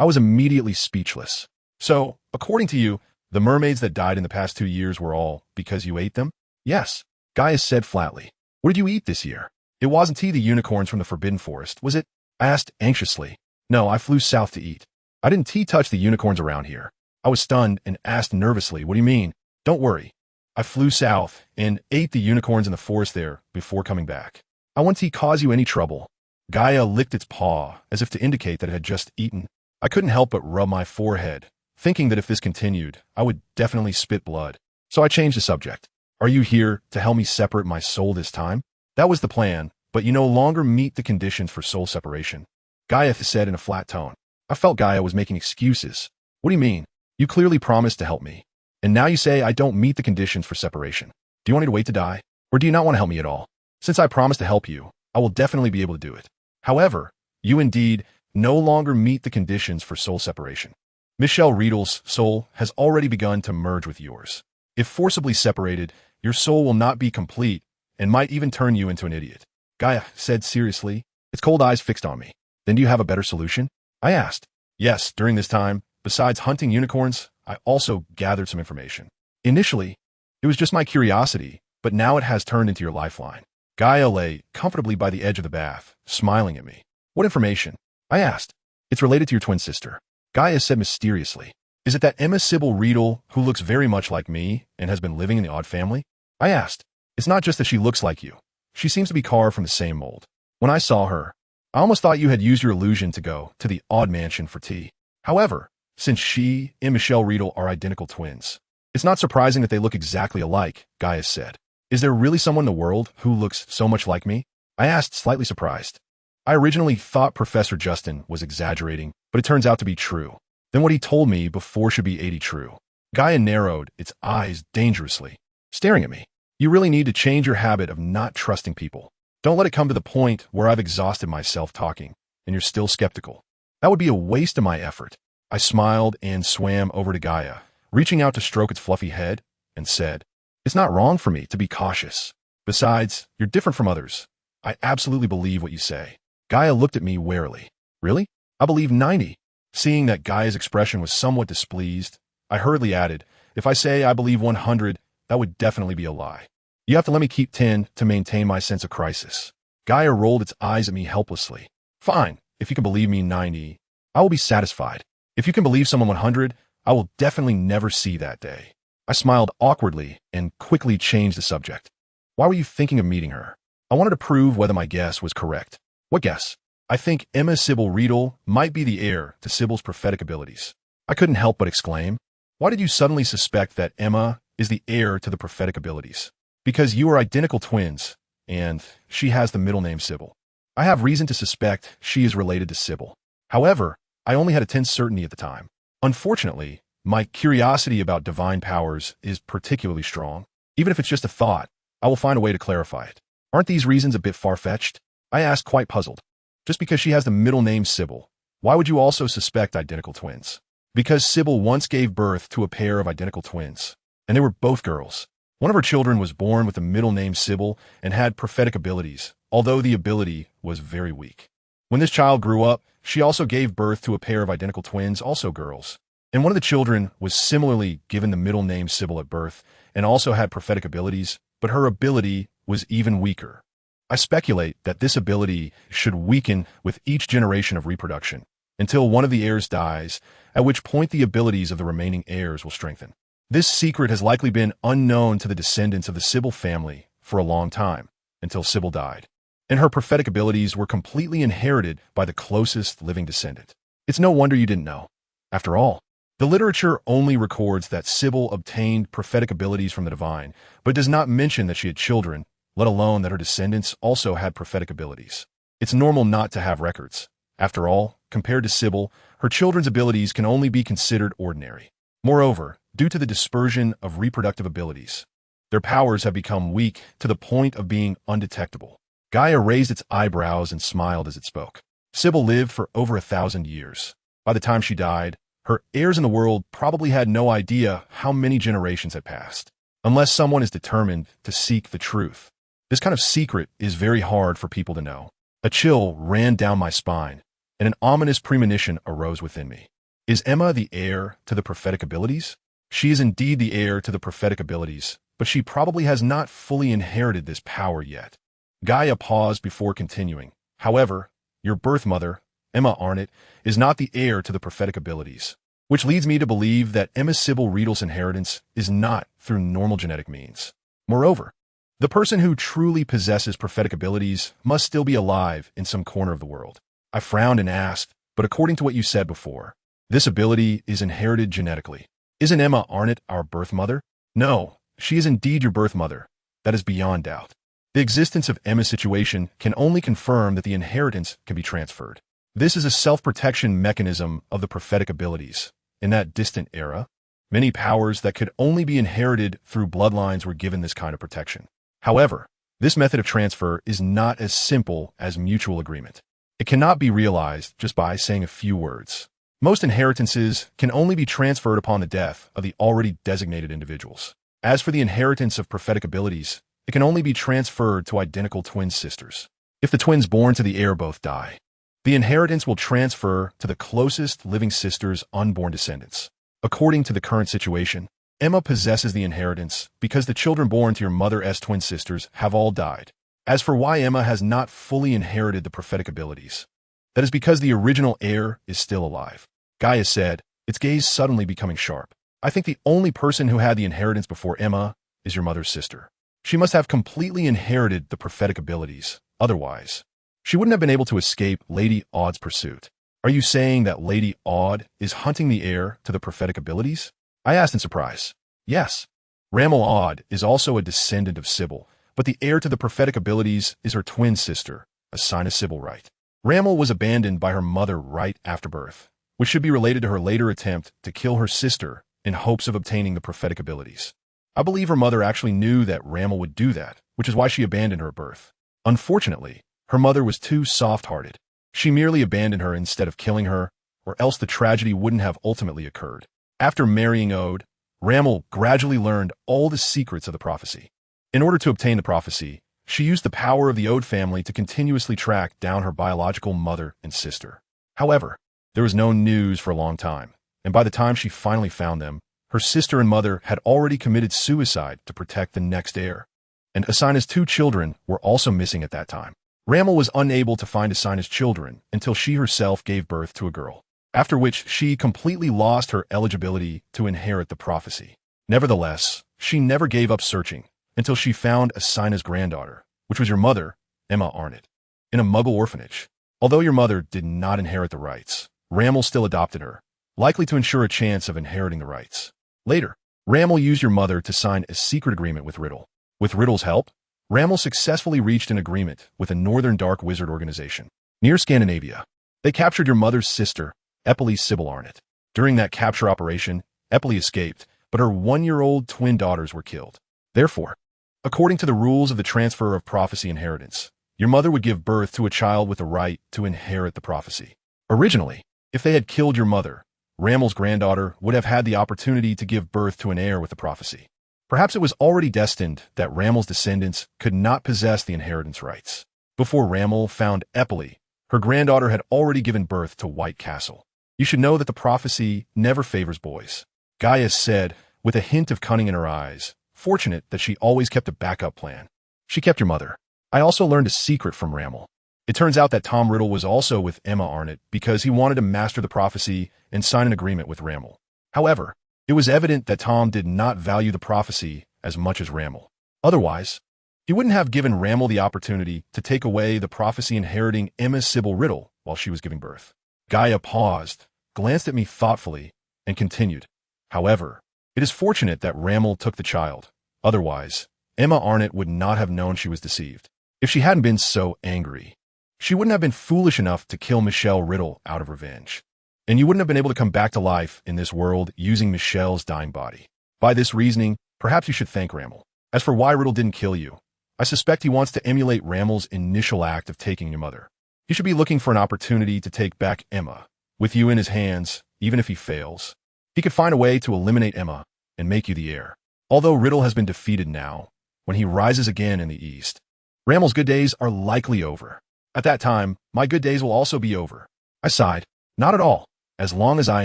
I was immediately speechless. So, according to you, the mermaids that died in the past 2 years were all because you ate them? Yes, Gaia said flatly. What did you eat this year? It wasn't the unicorns from the Forbidden Forest, was it? I asked anxiously. No, I flew south to eat. I didn't touch the unicorns around here. I was stunned and asked nervously, what do you mean? Don't worry. I flew south and ate the unicorns in the forest there before coming back. I won't cause you any trouble. Gaia licked its paw as if to indicate that it had just eaten. I couldn't help but rub my forehead, thinking that if this continued, I would definitely spit blood. So I changed the subject. Are you here to help me separate my soul this time? That was the plan, but you no longer meet the conditions for soul separation. Gaia said in a flat tone. I felt Gaia was making excuses. What do you mean? You clearly promised to help me. And now you say I don't meet the conditions for separation. Do you want me to wait to die? Or do you not want to help me at all? Since I promised to help you, I will definitely be able to do it. However, you indeed no longer meet the conditions for soul separation. Michelle Riedl's soul has already begun to merge with yours. If forcibly separated, your soul will not be complete and might even turn you into an idiot. Gaia said seriously, its cold eyes fixed on me. Then do you have a better solution? I asked. Yes, during this time, besides hunting unicorns, I also gathered some information. Initially, it was just my curiosity, but now it has turned into your lifeline. Gaia lay comfortably by the edge of the bath, smiling at me. What information? I asked. It's related to your twin sister. Gaia said mysteriously. Is it that Emma Sybil Riedl, who looks very much like me and has been living in the Odd family? I asked. It's not just that she looks like you. She seems to be carved from the same mold. When I saw her, I almost thought you had used your illusion to go to the Odd Mansion for tea. However, since she and Michelle Riedl are identical twins, it's not surprising that they look exactly alike, Gaia said. Is there really someone in the world who looks so much like me? I asked, slightly surprised. I originally thought Professor Justin was exaggerating, but it turns out to be true. Then what he told me before should be 80 true. Gaia narrowed its eyes dangerously, staring at me. You really need to change your habit of not trusting people. Don't let it come to the point where I've exhausted myself talking, and you're still skeptical. That would be a waste of my effort. I smiled and swam over to Gaia, reaching out to stroke its fluffy head, and said, It's not wrong for me to be cautious. Besides, you're different from others. I absolutely believe what you say. Gaia looked at me warily. Really? I believe 90. Seeing that Gaia's expression was somewhat displeased, I hurriedly added, If I say I believe 100, that would definitely be a lie. You have to let me keep 10 to maintain my sense of crisis. Gaia rolled its eyes at me helplessly. Fine, if you can believe me 90, I will be satisfied. If you can believe someone 100, I will definitely never see that day. I smiled awkwardly and quickly changed the subject. Why were you thinking of meeting her? I wanted to prove whether my guess was correct. What guess? I think Emma Sybil Riedl might be the heir to Sybil's prophetic abilities. I couldn't help but exclaim. Why did you suddenly suspect that Emma is the heir to the prophetic abilities? Because you are identical twins, and she has the middle name Sybil. I have reason to suspect she is related to Sybil. However, I only had a 10 certainty at the time. Unfortunately, my curiosity about divine powers is particularly strong. Even if it's just a thought, I will find a way to clarify it. Aren't these reasons a bit far-fetched? I asked, quite puzzled. Just because she has the middle name Sybil, why would you also suspect identical twins? Because Sybil once gave birth to a pair of identical twins, and they were both girls. One of her children was born with the middle name Sybil and had prophetic abilities, although the ability was very weak. When this child grew up, she also gave birth to a pair of identical twins, also girls. And one of the children was similarly given the middle name Sybil at birth and also had prophetic abilities, but her ability was even weaker. I speculate that this ability should weaken with each generation of reproduction until one of the heirs dies, at which point the abilities of the remaining heirs will strengthen. This secret has likely been unknown to the descendants of the Sybil family for a long time, until Sybil died. and her prophetic abilities were completely inherited by the closest living descendant. It's no wonder you didn't know. After all, the literature only records that Sybil obtained prophetic abilities from the divine, but does not mention that she had children, let alone that her descendants also had prophetic abilities. It's normal not to have records. After all, compared to Sybil, her children's abilities can only be considered ordinary. Moreover, due to the dispersion of reproductive abilities, their powers have become weak to the point of being undetectable. Gaia raised its eyebrows and smiled as it spoke. Sybil lived for over 1,000 years. By the time she died, her heirs in the world probably had no idea how many generations had passed, unless someone is determined to seek the truth. This kind of secret is very hard for people to know. A chill ran down my spine, and an ominous premonition arose within me. Is Emma the heir to the prophetic abilities? She is indeed the heir to the prophetic abilities, but she probably has not fully inherited this power yet. Gaia paused before continuing. However, your birth mother, Emma Arnott, is not the heir to the prophetic abilities, which leads me to believe that Emma Sybil Riedel's inheritance is not through normal genetic means. Moreover, the person who truly possesses prophetic abilities must still be alive in some corner of the world. I frowned and asked, but according to what you said before, this ability is inherited genetically. Isn't Emma Arnott our birth mother? No, she is indeed your birth mother. That is beyond doubt. The existence of Emma's situation can only confirm that the inheritance can be transferred. This is a self-protection mechanism of the prophetic abilities. In that distant era, many powers that could only be inherited through bloodlines were given this kind of protection. However, this method of transfer is not as simple as mutual agreement. It cannot be realized just by saying a few words. Most inheritances can only be transferred upon the death of the already designated individuals. As for the inheritance of prophetic abilities, it can only be transferred to identical twin sisters. If the twins born to the heir both die, the inheritance will transfer to the closest living sister's unborn descendants. According to the current situation, Emma possesses the inheritance because the children born to your mother's twin sisters have all died. As for why Emma has not fully inherited the prophetic abilities, that is because the original heir is still alive. Gaia said, its gaze suddenly becoming sharp. I think the only person who had the inheritance before Emma is your mother's sister. She must have completely inherited the prophetic abilities. Otherwise, she wouldn't have been able to escape Lady Aude's pursuit. Are you saying that Lady Aude is hunting the heir to the prophetic abilities? I asked in surprise. Yes. Rammel Aude is also a descendant of Sybil, but the heir to the prophetic abilities is her twin sister, a sign of Sybil right. Rammel was abandoned by her mother right after birth, which should be related to her later attempt to kill her sister in hopes of obtaining the prophetic abilities. I believe her mother actually knew that Rammel would do that, which is why she abandoned her at birth. Unfortunately, her mother was too soft-hearted. She merely abandoned her instead of killing her, or else the tragedy wouldn't have ultimately occurred. After marrying Aude, Rammel gradually learned all the secrets of the prophecy. In order to obtain the prophecy, she used the power of the Aude family to continuously track down her biological mother and sister. However, there was no news for a long time, and by the time she finally found them, her sister and mother had already committed suicide to protect the next heir, and Asina's 2 children were also missing at that time. Rammel was unable to find Asina's children until she herself gave birth to a girl, after which she completely lost her eligibility to inherit the prophecy. Nevertheless, she never gave up searching until she found Asina's granddaughter, which was your mother, Emma Arnott, in a Muggle orphanage. Although your mother did not inherit the rights, Rammel still adopted her, likely to ensure a chance of inheriting the rights. Later, Rammel used your mother to sign a secret agreement with Riddle. With Riddle's help, Rammel successfully reached an agreement with a northern dark wizard organization near Scandinavia. They captured your mother's sister, Eppley Sybil Arnott. During that capture operation, Eppley escaped, but her 1-year-old twin daughters were killed. Therefore, according to the rules of the transfer of prophecy inheritance, your mother would give birth to a child with the right to inherit the prophecy. Originally, if they had killed your mother, Rammel's granddaughter would have had the opportunity to give birth to an heir with the prophecy. Perhaps it was already destined that Rammel's descendants could not possess the inheritance rights. Before Rammel found Eppley, her granddaughter had already given birth to White Castle. You should know that the prophecy never favors boys. Gaia said, with a hint of cunning in her eyes, fortunate that she always kept a backup plan. She kept your mother. I also learned a secret from Rammel. It turns out that Tom Riddle was also with Emma Arnott because he wanted to master the prophecy and sign an agreement with Rammel. However, it was evident that Tom did not value the prophecy as much as Rammel. Otherwise, He wouldn't have given Ramel the opportunity to take away the prophecy inheriting Emma Sybil Riddle while she was giving birth. Gaia paused, glanced at me thoughtfully, and continued. However, it is fortunate that Ramel took the child. Otherwise, Emma Arnott would not have known she was deceived. If she hadn't been so angry, she wouldn't have been foolish enough to kill Michelle Riddle out of revenge. And you wouldn't have been able to come back to life in this world using Michelle's dying body. By this reasoning, perhaps you should thank Ramel. As for why Riddle didn't kill you, I suspect he wants to emulate Ramel's initial act of taking your mother. He should be looking for an opportunity to take back Emma. With you in his hands, even if he fails, he could find a way to eliminate Emma and make you the heir. Although Riddle has been defeated now, when he rises again in the East, Ramel's good days are likely over. At that time, my good days will also be over. I sighed. Not at all, as long as I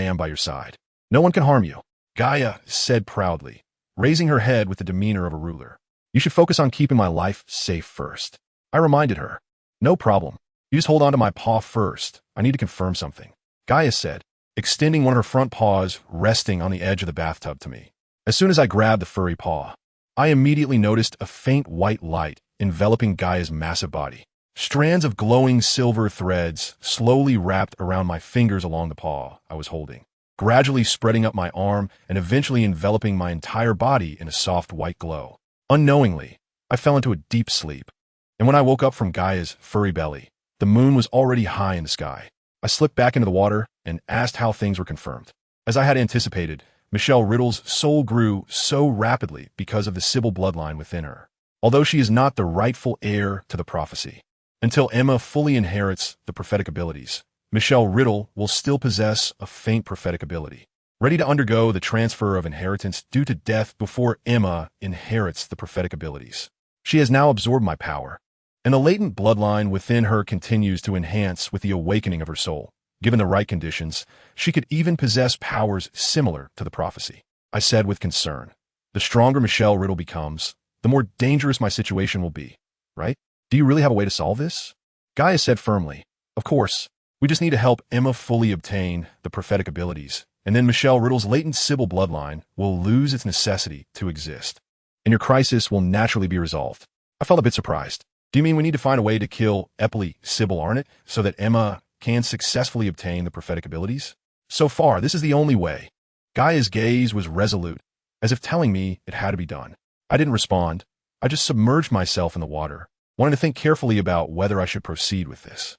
am by your side. No one can harm you, Gaia said proudly, raising her head with the demeanor of a ruler. You should focus on keeping my life safe first. I reminded her. No problem. You just hold on to my paw first. I need to confirm something, Gaia said, extending one of her front paws resting on the edge of the bathtub to me. As soon as I grabbed the furry paw, I immediately noticed a faint white light enveloping Gaia's massive body. Strands of glowing silver threads slowly wrapped around my fingers along the paw I was holding, gradually spreading up my arm and eventually enveloping my entire body in a soft white glow. Unknowingly, I fell into a deep sleep, and when I woke up from Gaia's furry belly, the moon was already high in the sky. I slipped back into the water and asked how things were confirmed. As I had anticipated, Michelle Riddle's soul grew so rapidly because of the Sybil bloodline within her, although she is not the rightful heir to the prophecy. Until Emma fully inherits the prophetic abilities, Michelle Riddle will still possess a faint prophetic ability, ready to undergo the transfer of inheritance due to death before Emma inherits the prophetic abilities. She has now absorbed my power, and the latent bloodline within her continues to enhance with the awakening of her soul. Given the right conditions, she could even possess powers similar to the prophecy. I said with concern. The stronger Michelle Riddle becomes, the more dangerous my situation will be, right? Do you really have a way to solve this? Gaia said firmly. Of course, we just need to help Emma fully obtain the prophetic abilities, and then Michelle Riddle's latent Sybil bloodline will lose its necessity to exist, and your crisis will naturally be resolved. I felt a bit surprised. Do you mean we need to find a way to kill Eppley Sybil Arnott so that Emma can successfully obtain the prophetic abilities? So far, this is the only way. Gaia's gaze was resolute, as if telling me it had to be done. I didn't respond. I just submerged myself in the water, wanting to think carefully about whether I should proceed with this.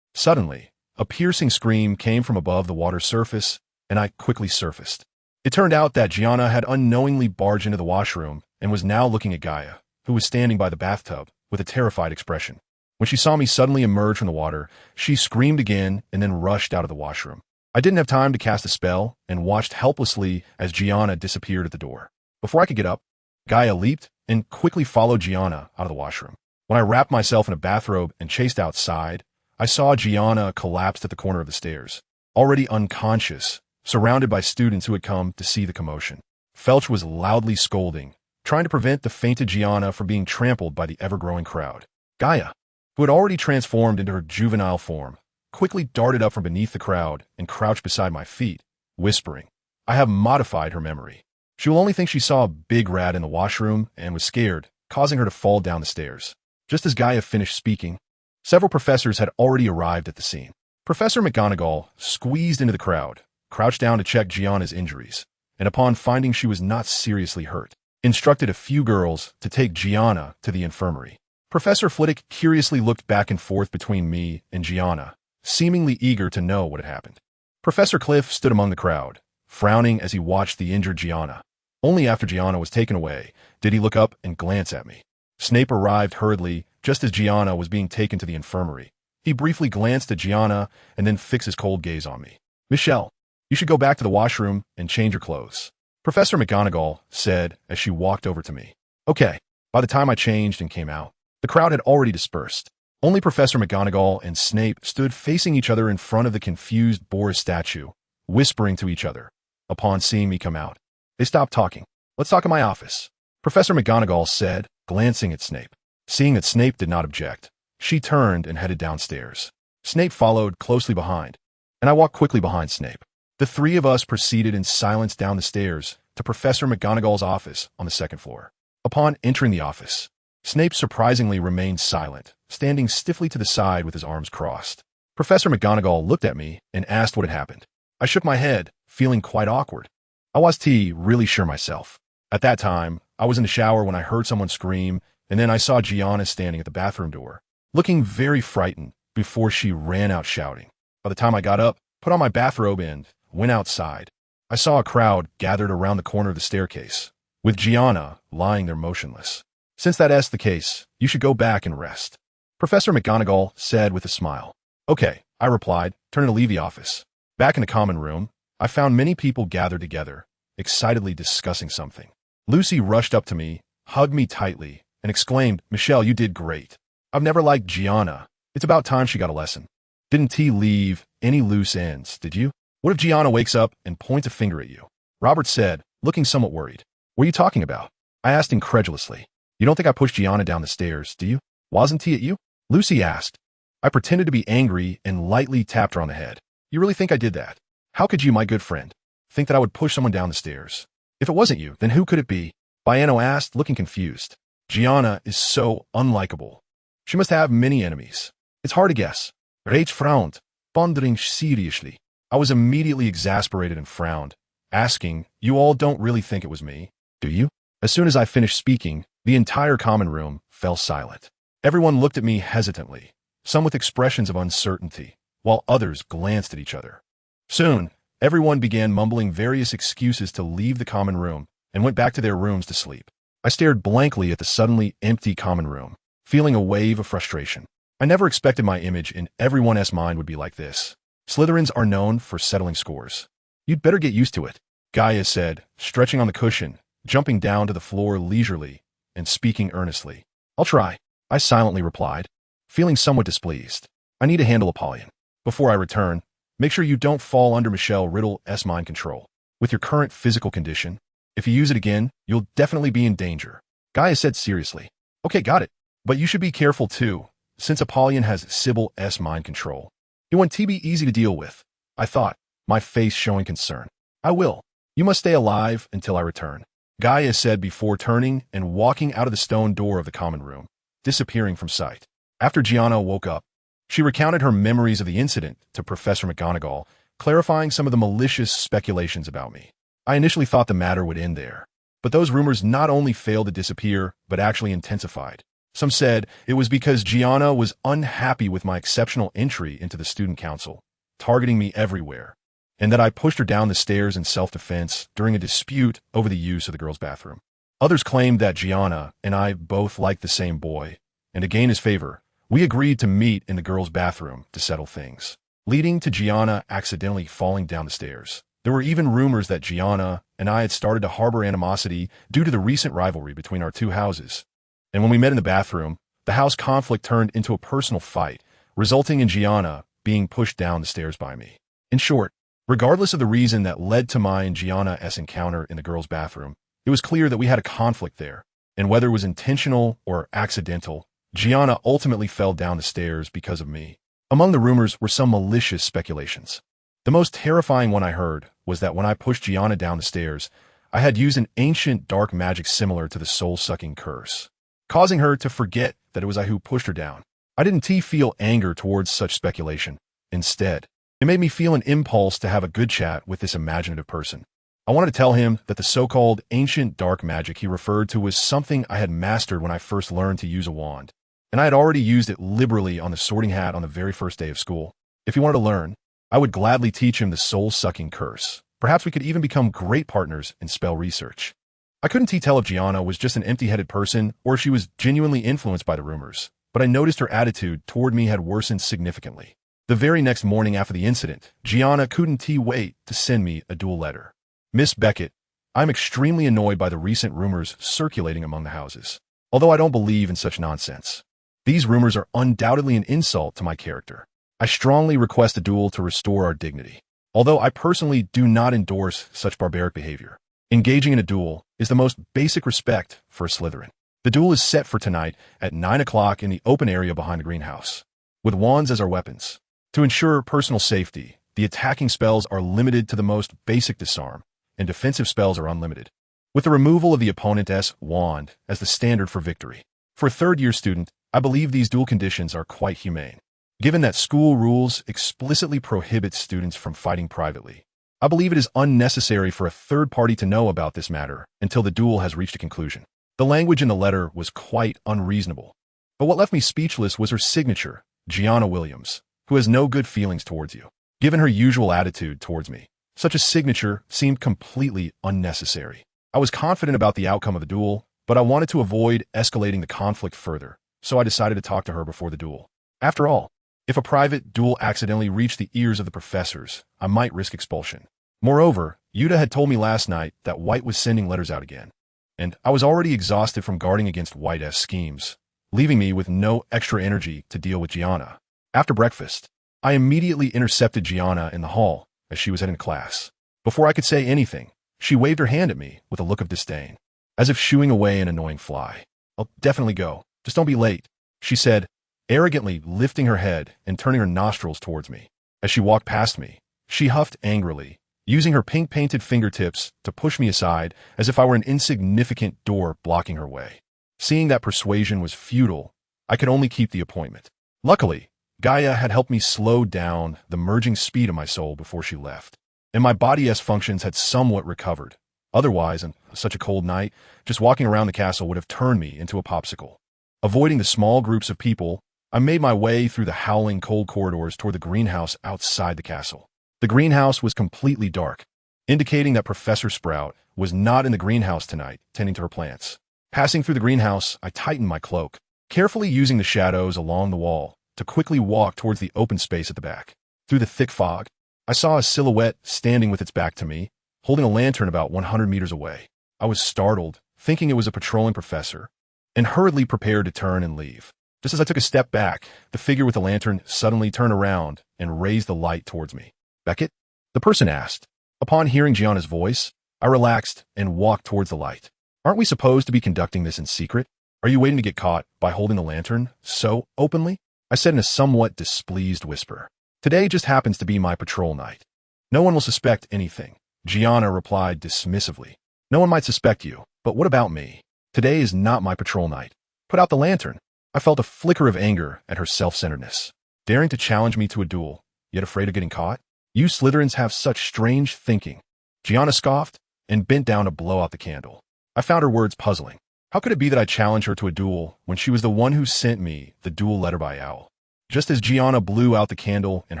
Suddenly, a piercing scream came from above the water's surface, and I quickly surfaced. It turned out that Gianna had unknowingly barged into the washroom and was now looking at Gaia, who was standing by the bathtub, with a terrified expression. When she saw me suddenly emerge from the water, she screamed again and then rushed out of the washroom. I didn't have time to cast a spell and watched helplessly as Gianna disappeared at the door. Before I could get up, Gaia leaped and quickly followed Gianna out of the washroom. When I wrapped myself in a bathrobe and chased outside, I saw Gianna collapsed at the corner of the stairs, already unconscious, surrounded by students who had come to see the commotion. Felch was loudly scolding, trying to prevent the fainted Gianna from being trampled by the ever-growing crowd. Gaia, who had already transformed into her juvenile form, quickly darted up from beneath the crowd and crouched beside my feet, whispering, I have modified her memory. She will only think she saw a big rat in the washroom and was scared, causing her to fall down the stairs. Just as Gaia finished speaking, several professors had already arrived at the scene. Professor McGonagall squeezed into the crowd, crouched down to check Gianna's injuries, and upon finding she was not seriously hurt, instructed a few girls to take Gianna to the infirmary. Professor Flitwick curiously looked back and forth between me and Gianna, seemingly eager to know what had happened. Professor Cliff stood among the crowd, frowning as he watched the injured Gianna. Only after Gianna was taken away did he look up and glance at me. Snape arrived hurriedly just as Gianna was being taken to the infirmary. He briefly glanced at Gianna and then fixed his cold gaze on me. Michelle, you should go back to the washroom and change your clothes, Professor McGonagall said as she walked over to me. Okay. By the time I changed and came out, the crowd had already dispersed. Only Professor McGonagall and Snape stood facing each other in front of the confused Boris statue, whispering to each other. Upon seeing me come out, they stopped talking. Let's talk in my office, Professor McGonagall said, glancing at Snape. Seeing that Snape did not object, she turned and headed downstairs. Snape followed closely behind, and I walked quickly behind Snape. The three of us proceeded in silence down the stairs to Professor McGonagall's office on the second floor. Upon entering the office, Snape surprisingly remained silent, standing stiffly to the side with his arms crossed. Professor McGonagall looked at me and asked what had happened. I shook my head, feeling quite awkward. I wasn't really sure myself. At that time, I was in the shower when I heard someone scream, and then I saw Gianna standing at the bathroom door, looking very frightened before she ran out shouting. By the time I got up, put on my bathrobe and went outside, I saw a crowd gathered around the corner of the staircase, with Gianna lying there motionless. Since that's the case, you should go back and rest, Professor McGonagall said with a smile. Okay, I replied, turning to leave the office. Back in the common room, I found many people gathered together, excitedly discussing something. Lucy rushed up to me, hugged me tightly, and exclaimed, Michelle, you did great. I've never liked Gianna. It's about time she got a lesson. Didn't T leave any loose ends, did you? What if Gianna wakes up and points a finger at you? Robert said, looking somewhat worried. What are you talking about? I asked incredulously. You don't think I pushed Gianna down the stairs, do you? Wasn't T at you? Lucy asked. I pretended to be angry and lightly tapped her on the head. You really think I did that? How could you, my good friend, think that I would push someone down the stairs? If it wasn't you, then who could it be? Biano asked, looking confused. Gianna is so unlikable. She must have many enemies. It's hard to guess. Rach frowned, pondering seriously. I was immediately exasperated and frowned, asking, you all don't really think it was me, do you? As soon as I finished speaking, the entire common room fell silent. Everyone looked at me hesitantly, some with expressions of uncertainty, while others glanced at each other. Soon, everyone began mumbling various excuses to leave the common room and went back to their rooms to sleep. I stared blankly at the suddenly empty common room, feeling a wave of frustration. I never expected my image in everyone's mind would be like this. Slytherins are known for settling scores. You'd better get used to it, Gaia said, stretching on the cushion, jumping down to the floor leisurely, and speaking earnestly. I'll try, I silently replied, feeling somewhat displeased. I need to handle Apollyon. Before I return, make sure you don't fall under Michelle Riddle's mind control. With your current physical condition, if you use it again, you'll definitely be in danger. Gaia said seriously. Okay, got it. But you should be careful too, since Apollyon has Sybil's mind control. He won't be easy to deal with, I thought, my face showing concern. I will. You must stay alive until I return, Gaia said before turning and walking out of the stone door of the common room, disappearing from sight. After Gianna woke up, she recounted her memories of the incident to Professor McGonagall, clarifying some of the malicious speculations about me. I initially thought the matter would end there, but those rumors not only failed to disappear, but actually intensified. Some said it was because Gianna was unhappy with my exceptional entry into the student council, targeting me everywhere, and that I pushed her down the stairs in self-defense during a dispute over the use of the girls' bathroom. Others claimed that Gianna and I both liked the same boy, and to gain his favor, we agreed to meet in the girls' bathroom to settle things, leading to Gianna accidentally falling down the stairs. There were even rumors that Gianna and I had started to harbor animosity due to the recent rivalry between our two houses. And when we met in the bathroom, the house conflict turned into a personal fight, resulting in Gianna being pushed down the stairs by me. In short, regardless of the reason that led to my and Gianna's encounter in the girls' bathroom, it was clear that we had a conflict there, and whether it was intentional or accidental, Gianna ultimately fell down the stairs because of me. Among the rumors were some malicious speculations. The most terrifying one I heard was that when I pushed Gianna down the stairs, I had used an ancient dark magic similar to the soul-sucking curse, causing her to forget that it was I who pushed her down. I didn't feel anger towards such speculation. Instead, it made me feel an impulse to have a good chat with this imaginative person. I wanted to tell him that the so-called ancient dark magic he referred to was something I had mastered when I first learned to use a wand, and I had already used it liberally on the sorting hat on the very first day of school. If he wanted to learn, I would gladly teach him the soul-sucking curse. Perhaps we could even become great partners in spell research. I couldn't tell if Gianna was just an empty-headed person or if she was genuinely influenced by the rumors, but I noticed her attitude toward me had worsened significantly. The very next morning after the incident, Gianna couldn't wait to send me a dual letter. Miss Beckett, I'm extremely annoyed by the recent rumors circulating among the houses, although I don't believe in such nonsense. These rumors are undoubtedly an insult to my character. I strongly request a duel to restore our dignity, although I personally do not endorse such barbaric behavior. Engaging in a duel is the most basic respect for a Slytherin. The duel is set for tonight at 9 o'clock in the open area behind the greenhouse, with wands as our weapons. To ensure personal safety, the attacking spells are limited to the most basic disarm, and defensive spells are unlimited, with the removal of the opponent's wand as the standard for victory. For a third-year student, I believe these duel conditions are quite humane. Given that school rules explicitly prohibit students from fighting privately, I believe it is unnecessary for a third party to know about this matter until the duel has reached a conclusion. The language in the letter was quite unreasonable. But what left me speechless was her signature, Gianna Williams, who has no good feelings towards you. Given her usual attitude towards me, such a signature seemed completely unnecessary. I was confident about the outcome of the duel, but I wanted to avoid escalating the conflict further, so I decided to talk to her before the duel. After all, if a private duel accidentally reached the ears of the professors, I might risk expulsion. Moreover, Yuta had told me last night that White was sending letters out again, and I was already exhausted from guarding against White's schemes, leaving me with no extra energy to deal with Gianna. After breakfast, I immediately intercepted Gianna in the hall as she was heading to class. Before I could say anything, she waved her hand at me with a look of disdain, as if shooing away an annoying fly. "I'll definitely go. Just don't be late," she said, arrogantly lifting her head and turning her nostrils towards me. As she walked past me, she huffed angrily, using her pink-painted fingertips to push me aside as if I were an insignificant door blocking her way. Seeing that persuasion was futile, I could only keep the appointment. Luckily, Gaia had helped me slow down the merging speed of my soul before she left, and my body's functions had somewhat recovered. Otherwise, on such a cold night, just walking around the castle would have turned me into a popsicle. Avoiding the small groups of people, I made my way through the howling cold corridors toward the greenhouse outside the castle. The greenhouse was completely dark, indicating that Professor Sprout was not in the greenhouse tonight, tending to her plants. Passing through the greenhouse, I tightened my cloak, carefully using the shadows along the wall to quickly walk towards the open space at the back. Through the thick fog, I saw a silhouette standing with its back to me, holding a lantern about 100 meters away. I was startled, thinking it was a patrolling professor, and hurriedly prepared to turn and leave. Just as I took a step back, the figure with the lantern suddenly turned around and raised the light towards me. "Beckett?" the person asked. Upon hearing Gianna's voice, I relaxed and walked towards the light. "Aren't we supposed to be conducting this in secret? Are you waiting to get caught by holding the lantern so openly?" I said in a somewhat displeased whisper. "Today just happens to be my patrol night. No one will suspect anything," Gianna replied dismissively. "No one might suspect you, but what about me? Today is not my patrol night. Put out the lantern." I felt a flicker of anger at her self-centeredness. Daring to challenge me to a duel, yet afraid of getting caught? "You Slytherins have such strange thinking." Gianna scoffed and bent down to blow out the candle. I found her words puzzling. How could it be that I challenged her to a duel when she was the one who sent me the duel letter by owl? Just as Gianna blew out the candle and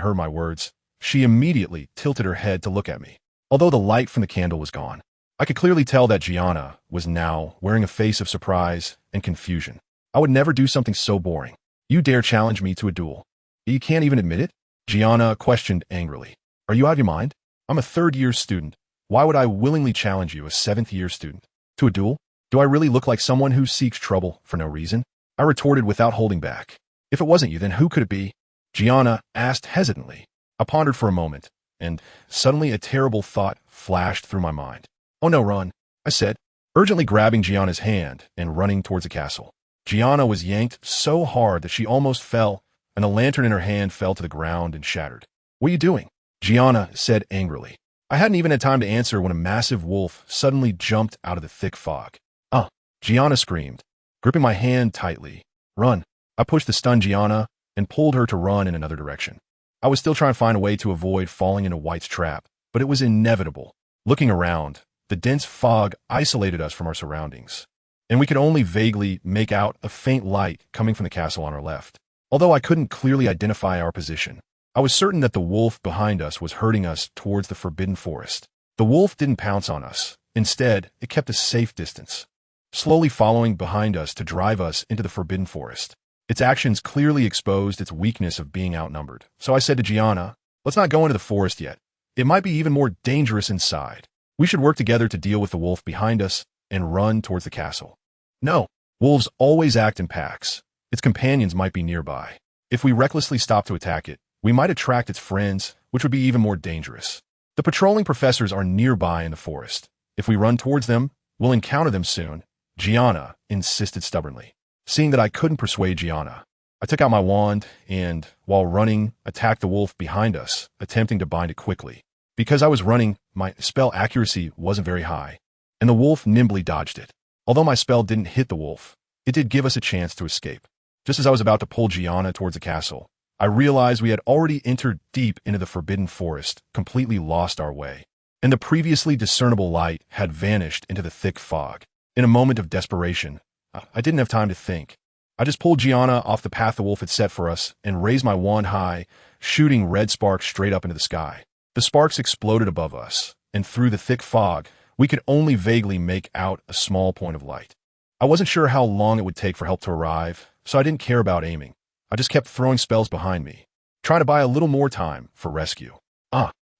heard my words, she immediately tilted her head to look at me. Although the light from the candle was gone, I could clearly tell that Gianna was now wearing a face of surprise and confusion. "I would never do something so boring. You dare challenge me to a duel? You can't even admit it?" Gianna questioned angrily. "Are you out of your mind? I'm a third-year student. Why would I willingly challenge you, a seventh-year student, to a duel? Do I really look like someone who seeks trouble for no reason?" I retorted without holding back. "If it wasn't you, then who could it be?" Gianna asked hesitantly. I pondered for a moment, and suddenly a terrible thought flashed through my mind. "Oh no, run," I said, urgently grabbing Gianna's hand and running towards the castle. Gianna was yanked so hard that she almost fell, and the lantern in her hand fell to the ground and shattered. "What are you doing?" Gianna said angrily. I hadn't even had time to answer when a massive wolf suddenly jumped out of the thick fog. "Ah!" Gianna screamed, gripping my hand tightly. "Run." I pushed the stunned Gianna and pulled her to run in another direction. I was still trying to find a way to avoid falling into White's trap, but it was inevitable. Looking around, the dense fog isolated us from our surroundings, and we could only vaguely make out a faint light coming from the castle on our left. Although I couldn't clearly identify our position, I was certain that the wolf behind us was herding us towards the forbidden forest. The wolf didn't pounce on us. Instead, it kept a safe distance, slowly following behind us to drive us into the forbidden forest. Its actions clearly exposed its weakness of being outnumbered. So I said to Gianna, "Let's not go into the forest yet. It might be even more dangerous inside. We should work together to deal with the wolf behind us and run towards the castle." "No, wolves always act in packs. Its companions might be nearby. If we recklessly stop to attack it, we might attract its friends, which would be even more dangerous. The patrolling professors are nearby in the forest. If we run towards them, we'll encounter them soon," Gianna insisted stubbornly. Seeing that I couldn't persuade Gianna, I took out my wand and, while running, attacked the wolf behind us, attempting to bind it quickly. Because I was running, my spell accuracy wasn't very high, and the wolf nimbly dodged it. Although my spell didn't hit the wolf, it did give us a chance to escape. Just as I was about to pull Gianna towards the castle, I realized we had already entered deep into the forbidden forest, completely lost our way, and the previously discernible light had vanished into the thick fog. In a moment of desperation, I didn't have time to think. I just pulled Gianna off the path the wolf had set for us and raised my wand high, shooting red sparks straight up into the sky. The sparks exploded above us, and through the thick fog, we could only vaguely make out a small point of light. I wasn't sure how long it would take for help to arrive, so I didn't care about aiming. I just kept throwing spells behind me, trying to buy a little more time for rescue.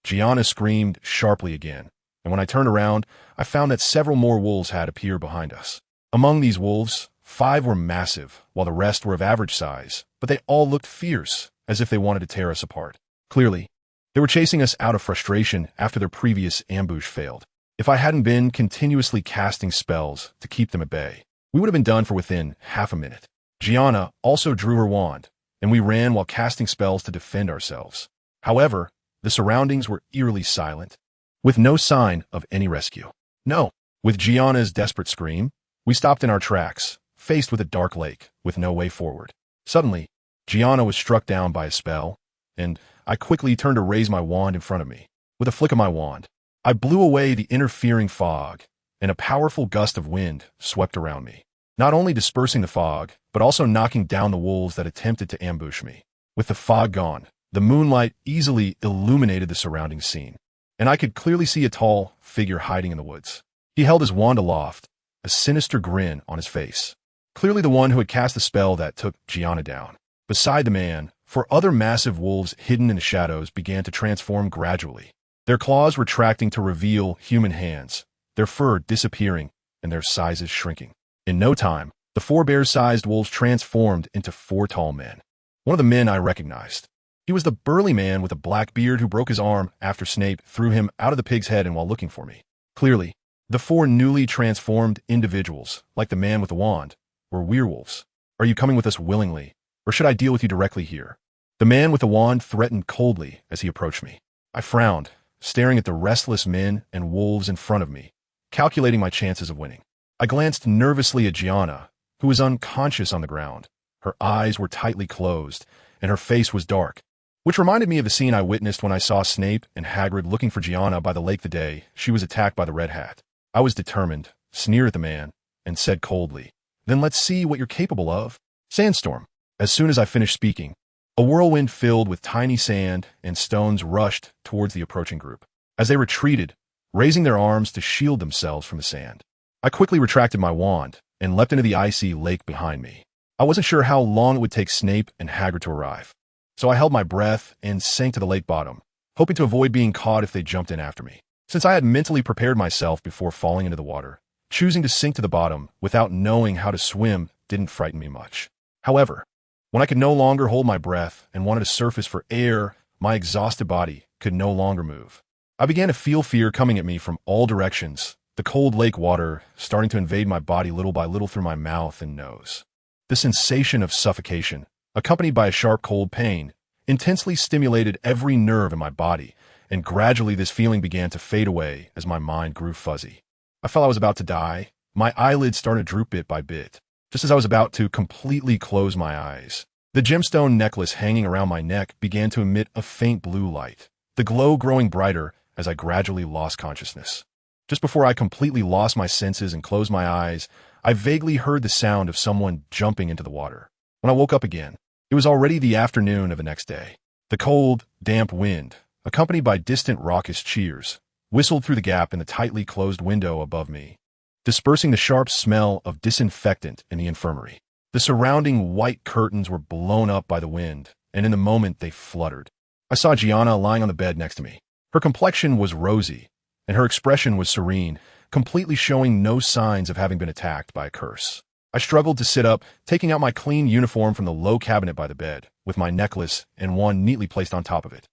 Gianna screamed sharply again, and when I turned around, I found that several more wolves had appeared behind us. Among these wolves, 5 were massive, while the rest were of average size, but they all looked fierce, as if they wanted to tear us apart. Clearly, they were chasing us out of frustration after their previous ambush failed. If I hadn't been continuously casting spells to keep them at bay, we would have been done for within half a minute. Gianna also drew her wand, and we ran while casting spells to defend ourselves. However, the surroundings were eerily silent, with no sign of any rescue. No. With Gianna's desperate scream, we stopped in our tracks, faced with a dark lake, with no way forward. Suddenly, Gianna was struck down by a spell, and I quickly turned to raise my wand in front of me. With a flick of my wand, I blew away the interfering fog, and a powerful gust of wind swept around me, not only dispersing the fog, but also knocking down the wolves that attempted to ambush me. With the fog gone, the moonlight easily illuminated the surrounding scene, and I could clearly see a tall figure hiding in the woods. He held his wand aloft, a sinister grin on his face. Clearly the one who had cast the spell that took Gianna down. Beside the man, 4 other massive wolves hidden in the shadows began to transform gradually, their claws retracting to reveal human hands, their fur disappearing, and their sizes shrinking. In no time, the 4 bear-sized wolves transformed into 4 tall men. One of the men I recognized. He was the burly man with a black beard who broke his arm after Snape threw him out of the pig's head and while looking for me. Clearly, the 4 newly transformed individuals, like the man with the wand, were werewolves. Are you coming with us willingly, or should I deal with you directly here? The man with the wand threatened coldly as he approached me. I frowned, staring at the restless men and wolves in front of me, calculating my chances of winning. I glanced nervously at Gianna, who was unconscious on the ground. Her eyes were tightly closed, and her face was dark, which reminded me of the scene I witnessed when I saw Snape and Hagrid looking for Gianna by the lake the day she was attacked by the Red Hat. I was determined, sneered at the man, and said coldly, "Then let's see what you're capable of." Sandstorm. As soon as I finished speaking, a whirlwind filled with tiny sand and stones rushed towards the approaching group. As they retreated, raising their arms to shield themselves from the sand, I quickly retracted my wand and leapt into the icy lake behind me. I wasn't sure how long it would take Snape and Hagrid to arrive, so I held my breath and sank to the lake bottom, hoping to avoid being caught if they jumped in after me. Since I had mentally prepared myself before falling into the water, choosing to sink to the bottom without knowing how to swim didn't frighten me much. However, when I could no longer hold my breath and wanted to surface for air, my exhausted body could no longer move. I began to feel fear coming at me from all directions, the cold lake water starting to invade my body little by little through my mouth and nose. The sensation of suffocation, accompanied by a sharp cold pain, intensely stimulated every nerve in my body, and gradually this feeling began to fade away as my mind grew fuzzy. I felt I was about to die. My eyelids started to droop bit by bit, just as I was about to completely close my eyes. The gemstone necklace hanging around my neck began to emit a faint blue light, the glow growing brighter as I gradually lost consciousness. Just before I completely lost my senses and closed my eyes, I vaguely heard the sound of someone jumping into the water. When I woke up again, it was already the afternoon of the next day. The cold, damp wind, accompanied by distant raucous cheers, whistled through the gap in the tightly closed window above me, dispersing the sharp smell of disinfectant in the infirmary. The surrounding white curtains were blown up by the wind, and in a moment they fluttered. I saw Gianna lying on the bed next to me. Her complexion was rosy, and her expression was serene, completely showing no signs of having been attacked by a curse. I struggled to sit up, taking out my clean uniform from the low cabinet by the bed, with my necklace and wand neatly placed on top of it.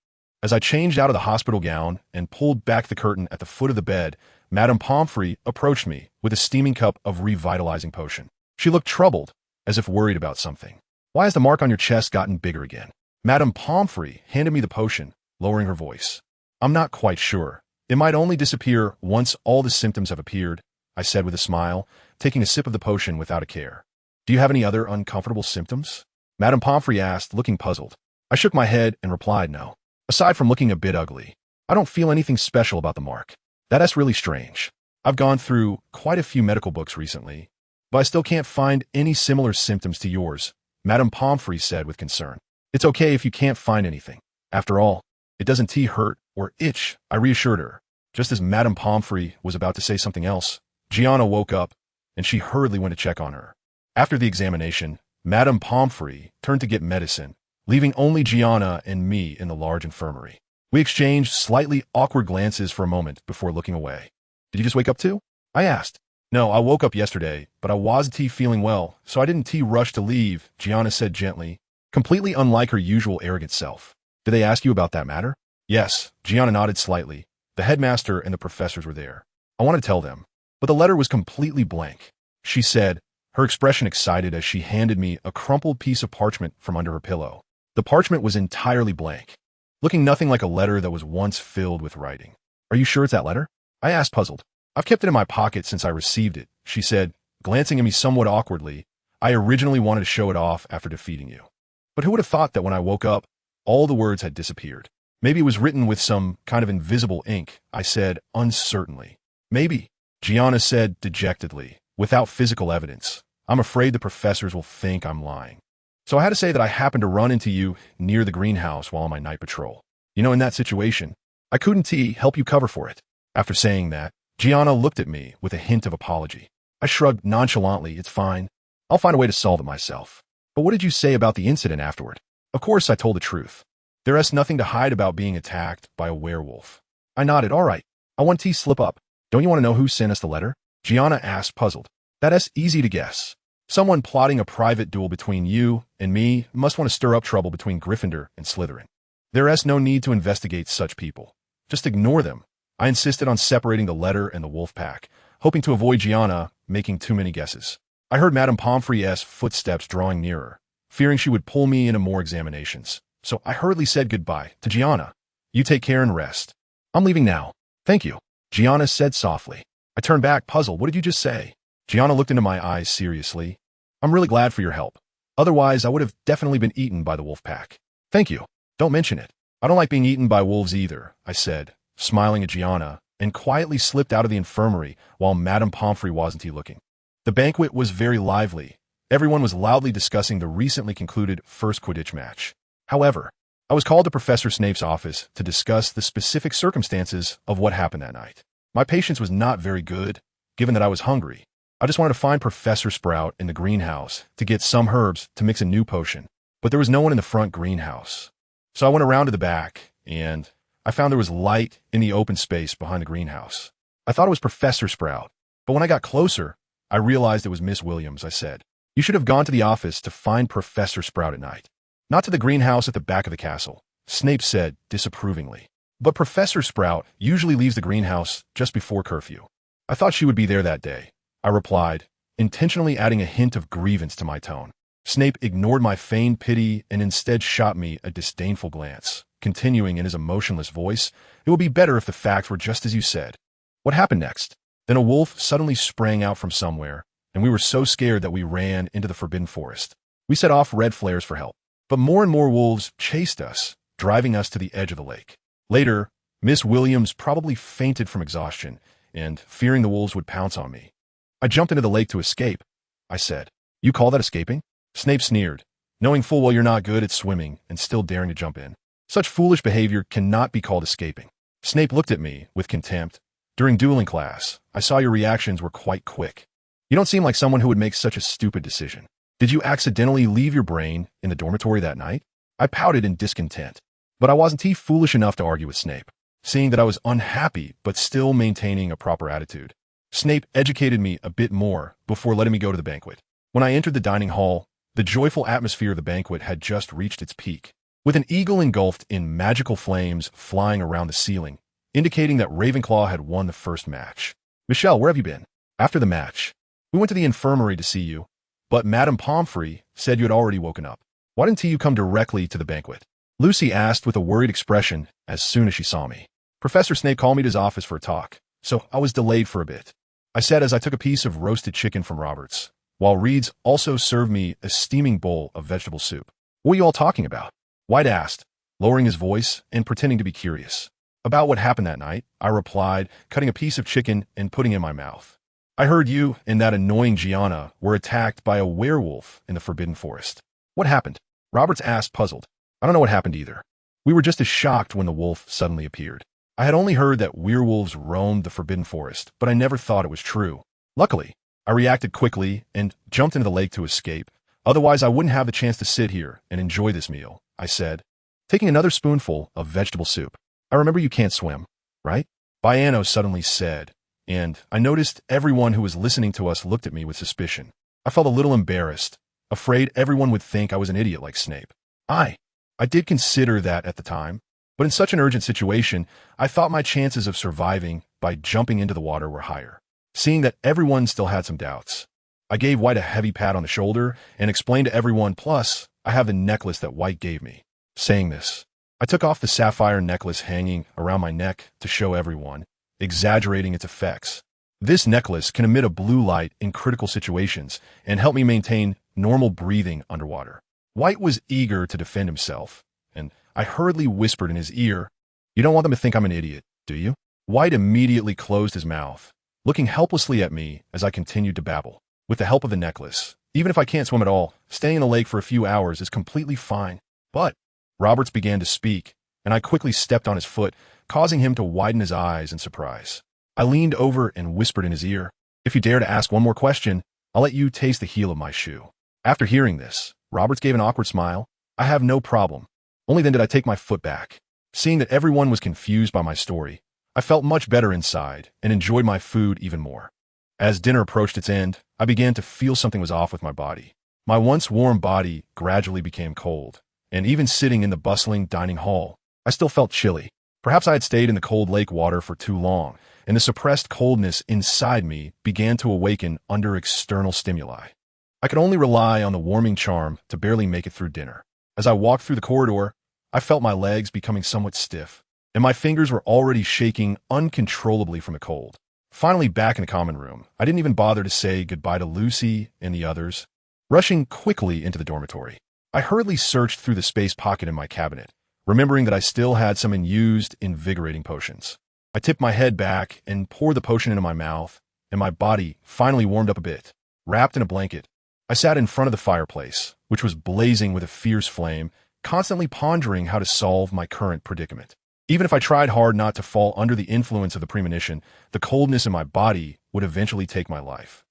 As I changed out of the hospital gown and pulled back the curtain at the foot of the bed, Madame Pomfrey approached me with a steaming cup of revitalizing potion. She looked troubled, as if worried about something. "Why has the mark on your chest gotten bigger again?" Madame Pomfrey handed me the potion, lowering her voice. "I'm not quite sure. It might only disappear once all the symptoms have appeared," I said with a smile, taking a sip of the potion without a care. Do you have any other uncomfortable symptoms? Madame Pomfrey asked, looking puzzled. I shook my head and replied no. Aside from looking a bit ugly, I don't feel anything special about the mark. That's really strange. I've gone through quite a few medical books recently, but I still can't find any similar symptoms to yours, Madame Pomfrey said with concern. It's okay if you can't find anything. After all, it doesn't hurt or itch, I reassured her. Just as Madame Pomfrey was about to say something else, Gianna woke up, and she hurriedly went to check on her. After the examination, Madame Pomfrey turned to get medicine, leaving only Gianna and me in the large infirmary. We exchanged slightly awkward glances for a moment before looking away. Did you just wake up too? I asked. No, I woke up yesterday, but I wasn't feeling well, so I didn't rush to leave, Gianna said gently, completely unlike her usual arrogant self. Did they ask you about that matter? Yes, Gianna nodded slightly. The headmaster and the professors were there. I wanted to tell them, but the letter was completely blank, she said, her expression excited as she handed me a crumpled piece of parchment from under her pillow. The parchment was entirely blank, looking nothing like a letter that was once filled with writing. Are you sure it's that letter? I asked, puzzled. I've kept it in my pocket since I received it, she said, glancing at me somewhat awkwardly. I originally wanted to show it off after defeating you. But who would have thought that when I woke up, all the words had disappeared? Maybe it was written with some kind of invisible ink, I said uncertainly. Maybe, Gianna said dejectedly, without physical evidence. I'm afraid the professors will think I'm lying. So I had to say that I happened to run into you near the greenhouse while on my night patrol. In that situation, I couldn't help you cover for it. After saying that, Gianna looked at me with a hint of apology. I shrugged nonchalantly. It's fine. I'll find a way to solve it myself. But what did you say about the incident afterward? Of course I told the truth. There's nothing to hide about being attacked by a werewolf. I nodded. All right. I want to slip up. Don't you want to know who sent us the letter? Gianna asked, puzzled. That's easy to guess. Someone plotting a private duel between you and me must want to stir up trouble between Gryffindor and Slytherin. There's no need to investigate such people. Just ignore them. I insisted on separating the letter and the wolf pack, hoping to avoid Gianna making too many guesses. I heard Madame Pomfrey's footsteps drawing nearer, fearing she would pull me into more examinations. So I hurriedly said goodbye to Gianna. You take care and rest. I'm leaving now. Thank you, Gianna said softly. I turned back, puzzled. What did you just say? Gianna looked into my eyes seriously. I'm really glad for your help. Otherwise, I would have definitely been eaten by the wolf pack. Thank you. Don't mention it. I don't like being eaten by wolves either, I said, smiling at Gianna, and quietly slipped out of the infirmary while Madame Pomfrey wasn't looking. The banquet was very lively. Everyone was loudly discussing the recently concluded first Quidditch match. However, I was called to Professor Snape's office to discuss the specific circumstances of what happened that night. My patience was not very good, given that I was hungry. I just wanted to find Professor Sprout in the greenhouse to get some herbs to mix a new potion, but there was no one in the front greenhouse. So I went around to the back, and I found there was light in the open space behind the greenhouse. I thought it was Professor Sprout, but when I got closer, I realized it was Miss Williams. I said, "You should have gone to the office to find Professor Sprout at night. Not to the greenhouse at the back of the castle," Snape said disapprovingly. "But Professor Sprout usually leaves the greenhouse just before curfew. I thought she would be there that day," I replied, intentionally adding a hint of grievance to my tone. Snape ignored my feigned pity and instead shot me a disdainful glance, continuing in his emotionless voice, "It would be better if the facts were just as you said." What happened next? Then a wolf suddenly sprang out from somewhere, and we were so scared that we ran into the Forbidden Forest. We set off red flares for help, but more and more wolves chased us, driving us to the edge of the lake. Later, Miss Williams probably fainted from exhaustion, and fearing the wolves would pounce on me. "I jumped into the lake to escape," I said. "You call that escaping?" Snape sneered, knowing full well you're not good at swimming and still daring to jump in. "Such foolish behavior cannot be called escaping." Snape looked at me with contempt. "During dueling class, I saw your reactions were quite quick. You don't seem like someone who would make such a stupid decision. Did you accidentally leave your brain in the dormitory that night?" I pouted in discontent, but I wasn't foolish enough to argue with Snape, seeing that I was unhappy but still maintaining a proper attitude. Snape educated me a bit more before letting me go to the banquet. When I entered the dining hall, the joyful atmosphere of the banquet had just reached its peak, with an eagle engulfed in magical flames flying around the ceiling, indicating that Ravenclaw had won the first match. "Michelle, where have you been?" "After the match, we went to the infirmary to see you, but Madame Pomfrey said you had already woken up. Why didn't you come directly to the banquet?" Lucy asked with a worried expression as soon as she saw me. "Professor Snape called me to his office for a talk, so I was delayed for a bit," I said as I took a piece of roasted chicken from Robert's. while Reeds also served me a steaming bowl of vegetable soup. What are you all talking about? White asked, lowering his voice and pretending to be curious. About what happened that night, I replied, cutting a piece of chicken and putting it in my mouth. I heard you and that annoying Gianna were attacked by a werewolf in the Forbidden Forest. What happened? Roberts asked, puzzled. I don't know what happened either. We were just as shocked when the wolf suddenly appeared. I had only heard that werewolves roamed the Forbidden Forest, but I never thought it was true. Luckily, I reacted quickly and jumped into the lake to escape. Otherwise, I wouldn't have the chance to sit here and enjoy this meal, I said, taking another spoonful of vegetable soup. I remember you can't swim, right? Baiano suddenly said, and I noticed everyone who was listening to us looked at me with suspicion. I felt a little embarrassed, afraid everyone would think I was an idiot like Snape. I did consider that at the time, but in such an urgent situation, I thought my chances of surviving by jumping into the water were higher. Seeing that everyone still had some doubts, I gave White a heavy pat on the shoulder and explained to everyone, plus, I have the necklace that White gave me. Saying this, I took off the sapphire necklace hanging around my neck to show everyone, exaggerating its effects. This necklace can emit a blue light in critical situations and help me maintain normal breathing underwater. White was eager to defend himself, and I hurriedly whispered in his ear, "You don't want them to think I'm an idiot, do you?" White immediately closed his mouth, looking helplessly at me as I continued to babble. With the help of the necklace, even if I can't swim at all, staying in the lake for a few hours is completely fine. But Roberts began to speak, and I quickly stepped on his foot, causing him to widen his eyes in surprise. I leaned over and whispered in his ear, "If you dare to ask one more question, I'll let you taste the heel of my shoe." After hearing this, Roberts gave an awkward smile. "I have no problem." Only then did I take my foot back. Seeing that everyone was confused by my story, I felt much better inside and enjoyed my food even more. As dinner approached its end, I began to feel something was off with my body. My once warm body gradually became cold, and even sitting in the bustling dining hall, I still felt chilly. Perhaps I had stayed in the cold lake water for too long, and the suppressed coldness inside me began to awaken under external stimuli. I could only rely on the warming charm to barely make it through dinner. As I walked through the corridor, I felt my legs becoming somewhat stiff, and my fingers were already shaking uncontrollably from the cold. Finally back in the common room, I didn't even bother to say goodbye to Lucy and the others. Rushing quickly into the dormitory, I hurriedly searched through the space pocket in my cabinet, remembering that I still had some unused, invigorating potions. I tipped my head back and poured the potion into my mouth, and my body finally warmed up a bit. Wrapped in a blanket, I sat in front of the fireplace, which was blazing with a fierce flame, constantly pondering how to solve my current predicament. Even if I tried hard not to fall under the influence of the premonition, the coldness in my body would eventually take my life.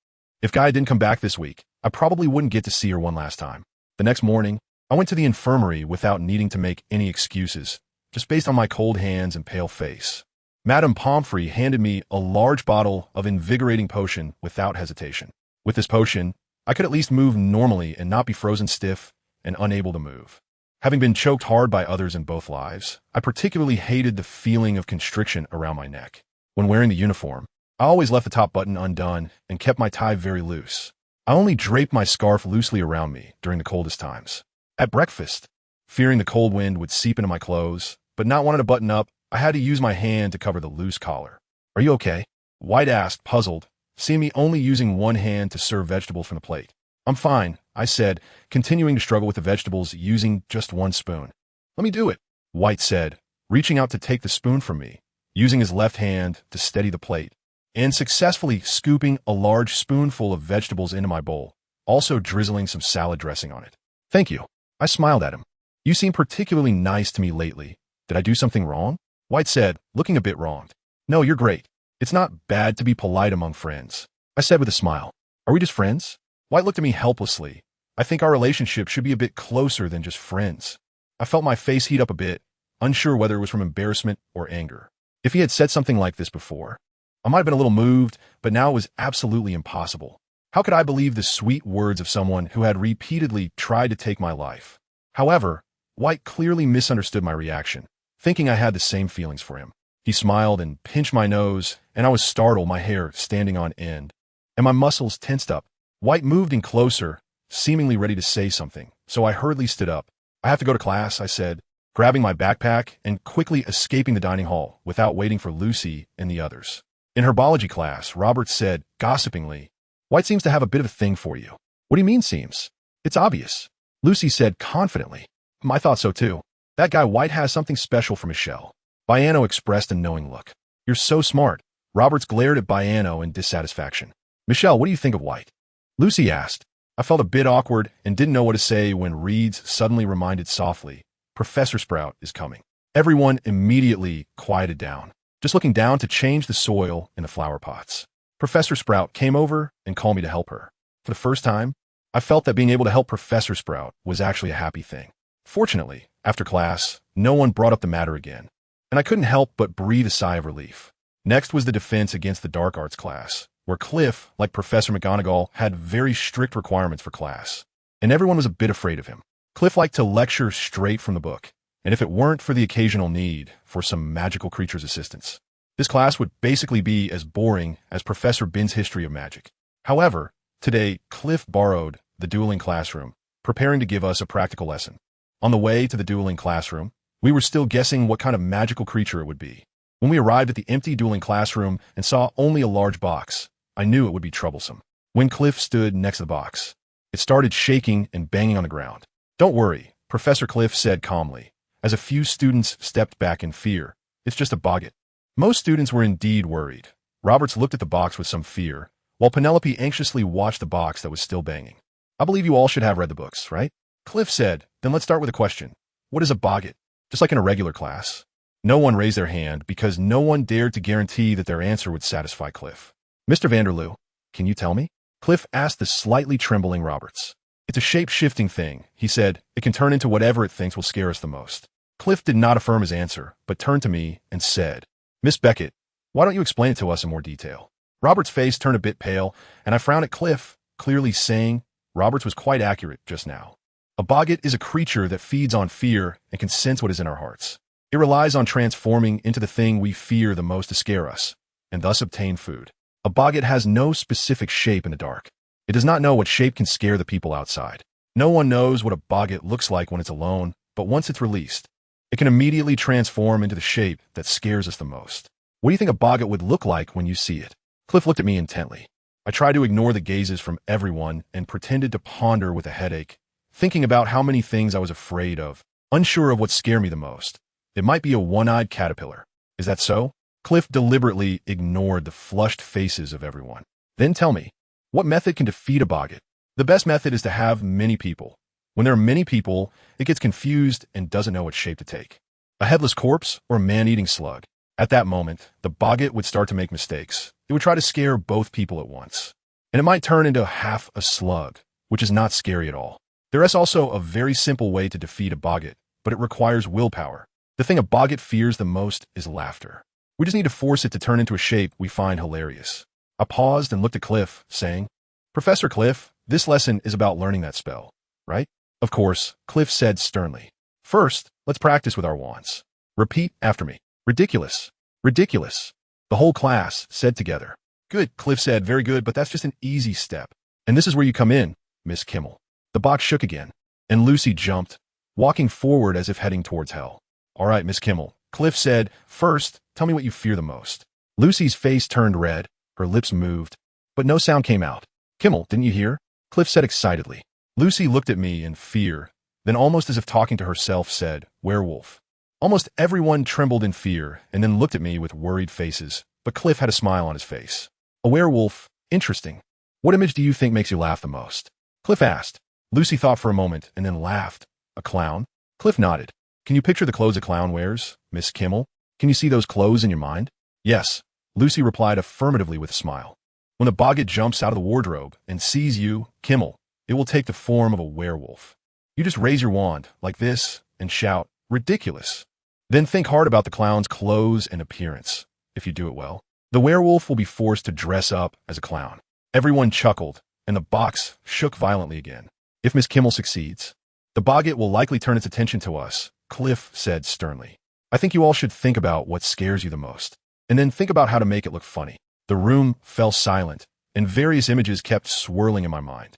If Gaia didn't come back this week, I probably wouldn't get to see her one last time. The next morning, I went to the infirmary without needing to make any excuses, just based on my cold hands and pale face. Madame Pomfrey handed me a large bottle of invigorating potion without hesitation. With this potion, I could at least move normally and not be frozen stiff and unable to move. Having been choked hard by others in both lives, I particularly hated the feeling of constriction around my neck. When wearing the uniform, I always left the top button undone and kept my tie very loose. I only draped my scarf loosely around me during the coldest times. At breakfast, fearing the cold wind would seep into my clothes, but not wanting to button up, I had to use my hand to cover the loose collar. "Are you okay?" White asked, puzzled, seeing me only using one hand to serve vegetables from the plate. "I'm fine," I said, continuing to struggle with the vegetables using just one spoon. "Let me do it," White said, reaching out to take the spoon from me, using his left hand to steady the plate, and successfully scooping a large spoonful of vegetables into my bowl, also drizzling some salad dressing on it. "Thank you." I smiled at him. "You seem particularly nice to me lately. Did I do something wrong?" White said, looking a bit wronged. "No, you're great. It's not bad to be polite among friends," I said with a smile. "Are we just friends?" White looked at me helplessly. "I think our relationship should be a bit closer than just friends." I felt my face heat up a bit, unsure whether it was from embarrassment or anger. If he had said something like this before, I might have been a little moved, but now it was absolutely impossible. How could I believe the sweet words of someone who had repeatedly tried to take my life? However, White clearly misunderstood my reaction, thinking I had the same feelings for him. He smiled and pinched my nose, and I was startled, my hair standing on end, and my muscles tensed up. White moved in closer, seemingly ready to say something, so I hurriedly stood up. "I have to go to class," I said, grabbing my backpack and quickly escaping the dining hall without waiting for Lucy and the others. In her biology class, Robert said, gossipingly, White seems to have a bit of a thing for you. What do you mean seems? It's obvious. Lucy said confidently. I thought so too. That guy White has something special for Michelle. Baiano expressed a knowing look. You're so smart. Roberts glared at Baiano in dissatisfaction. Michelle, what do you think of White? Lucy asked. I felt a bit awkward and didn't know what to say when Reeds suddenly reminded softly, Professor Sprout is coming. Everyone immediately quieted down, just looking down to change the soil in the flower pots. Professor Sprout came over and called me to help her. For the first time, I felt that being able to help Professor Sprout was actually a happy thing. Fortunately, after class, no one brought up the matter again, and I couldn't help but breathe a sigh of relief. Next was the defense against the dark arts class, where Cliff, like Professor McGonagall, had very strict requirements for class, and everyone was a bit afraid of him. Cliff liked to lecture straight from the book, and if it weren't for the occasional need for some magical creature's assistance, this class would basically be as boring as Professor Bin's history of magic. However, today, Cliff borrowed the dueling classroom, preparing to give us a practical lesson. On the way to the dueling classroom, we were still guessing what kind of magical creature it would be. When we arrived at the empty dueling classroom and saw only a large box, I knew it would be troublesome. When Cliff stood next to the box, it started shaking and banging on the ground. Don't worry, Professor Cliff said calmly, as a few students stepped back in fear. It's just a boggart. Most students were indeed worried. Roberts looked at the box with some fear, while Penelope anxiously watched the box that was still banging. I believe you all should have read the books, right? Cliff said, then let's start with a question. What is a boggart? Just like in a regular class. No one raised their hand because no one dared to guarantee that their answer would satisfy Cliff. Mr. Vanderloo, can you tell me? Cliff asked the slightly trembling Roberts. It's a shape-shifting thing, he said. It can turn into whatever it thinks will scare us the most. Cliff did not affirm his answer, but turned to me and said, Miss Beckett, why don't you explain it to us in more detail? Roberts' face turned a bit pale, and I frowned at Cliff, clearly saying Roberts was quite accurate just now. A boggart is a creature that feeds on fear and can sense what is in our hearts. It relies on transforming into the thing we fear the most to scare us, and thus obtain food. A boggart has no specific shape in the dark. It does not know what shape can scare the people outside. No one knows what a boggart looks like when it's alone, but once it's released, it can immediately transform into the shape that scares us the most. What do you think a boggart would look like when you see it? Cliff looked at me intently. I tried to ignore the gazes from everyone and pretended to ponder with a headache, thinking about how many things I was afraid of, unsure of what scared me the most. It might be a one-eyed caterpillar. Is that so? Cliff deliberately ignored the flushed faces of everyone. Then tell me, what method can defeat a boggart? The best method is to have many people. When there are many people, it gets confused and doesn't know what shape to take. A headless corpse or a man-eating slug. At that moment, the boggart would start to make mistakes. It would try to scare both people at once. And it might turn into half a slug, which is not scary at all. There is also a very simple way to defeat a boggart, but it requires willpower. The thing a boggart fears the most is laughter. We just need to force it to turn into a shape we find hilarious. I paused and looked at Cliff, saying, Professor Cliff, this lesson is about learning that spell, right? Of course, Cliff said sternly. First, let's practice with our wands. Repeat after me. Ridiculous. Ridiculous. The whole class said together. Good, Cliff said, very good, but that's just an easy step. And this is where you come in, Miss Kimmel. The box shook again, and Lucy jumped, walking forward as if heading towards hell. All right, Miss Kimmel. Cliff said, first, tell me what you fear the most. Lucy's face turned red, her lips moved, but no sound came out. Kimmel, didn't you hear? Cliff said excitedly. Lucy looked at me in fear, then almost as if talking to herself said, werewolf. Almost everyone trembled in fear and then looked at me with worried faces, but Cliff had a smile on his face. A werewolf, interesting. What image do you think makes you laugh the most? Cliff asked. Lucy thought for a moment and then laughed. A clown? Cliff nodded. Can you picture the clothes a clown wears, Miss Kimmel? Can you see those clothes in your mind? Yes, Lucy replied affirmatively with a smile. When the boggart jumps out of the wardrobe and sees you, Kimmel, it will take the form of a werewolf. You just raise your wand, like this, and shout, ridiculous. Then think hard about the clown's clothes and appearance. If you do it well, the werewolf will be forced to dress up as a clown. Everyone chuckled, and the box shook violently again. If Miss Kimmel succeeds, the boggart will likely turn its attention to us, Cliff said sternly. I think you all should think about what scares you the most, and then think about how to make it look funny. The room fell silent, and various images kept swirling in my mind.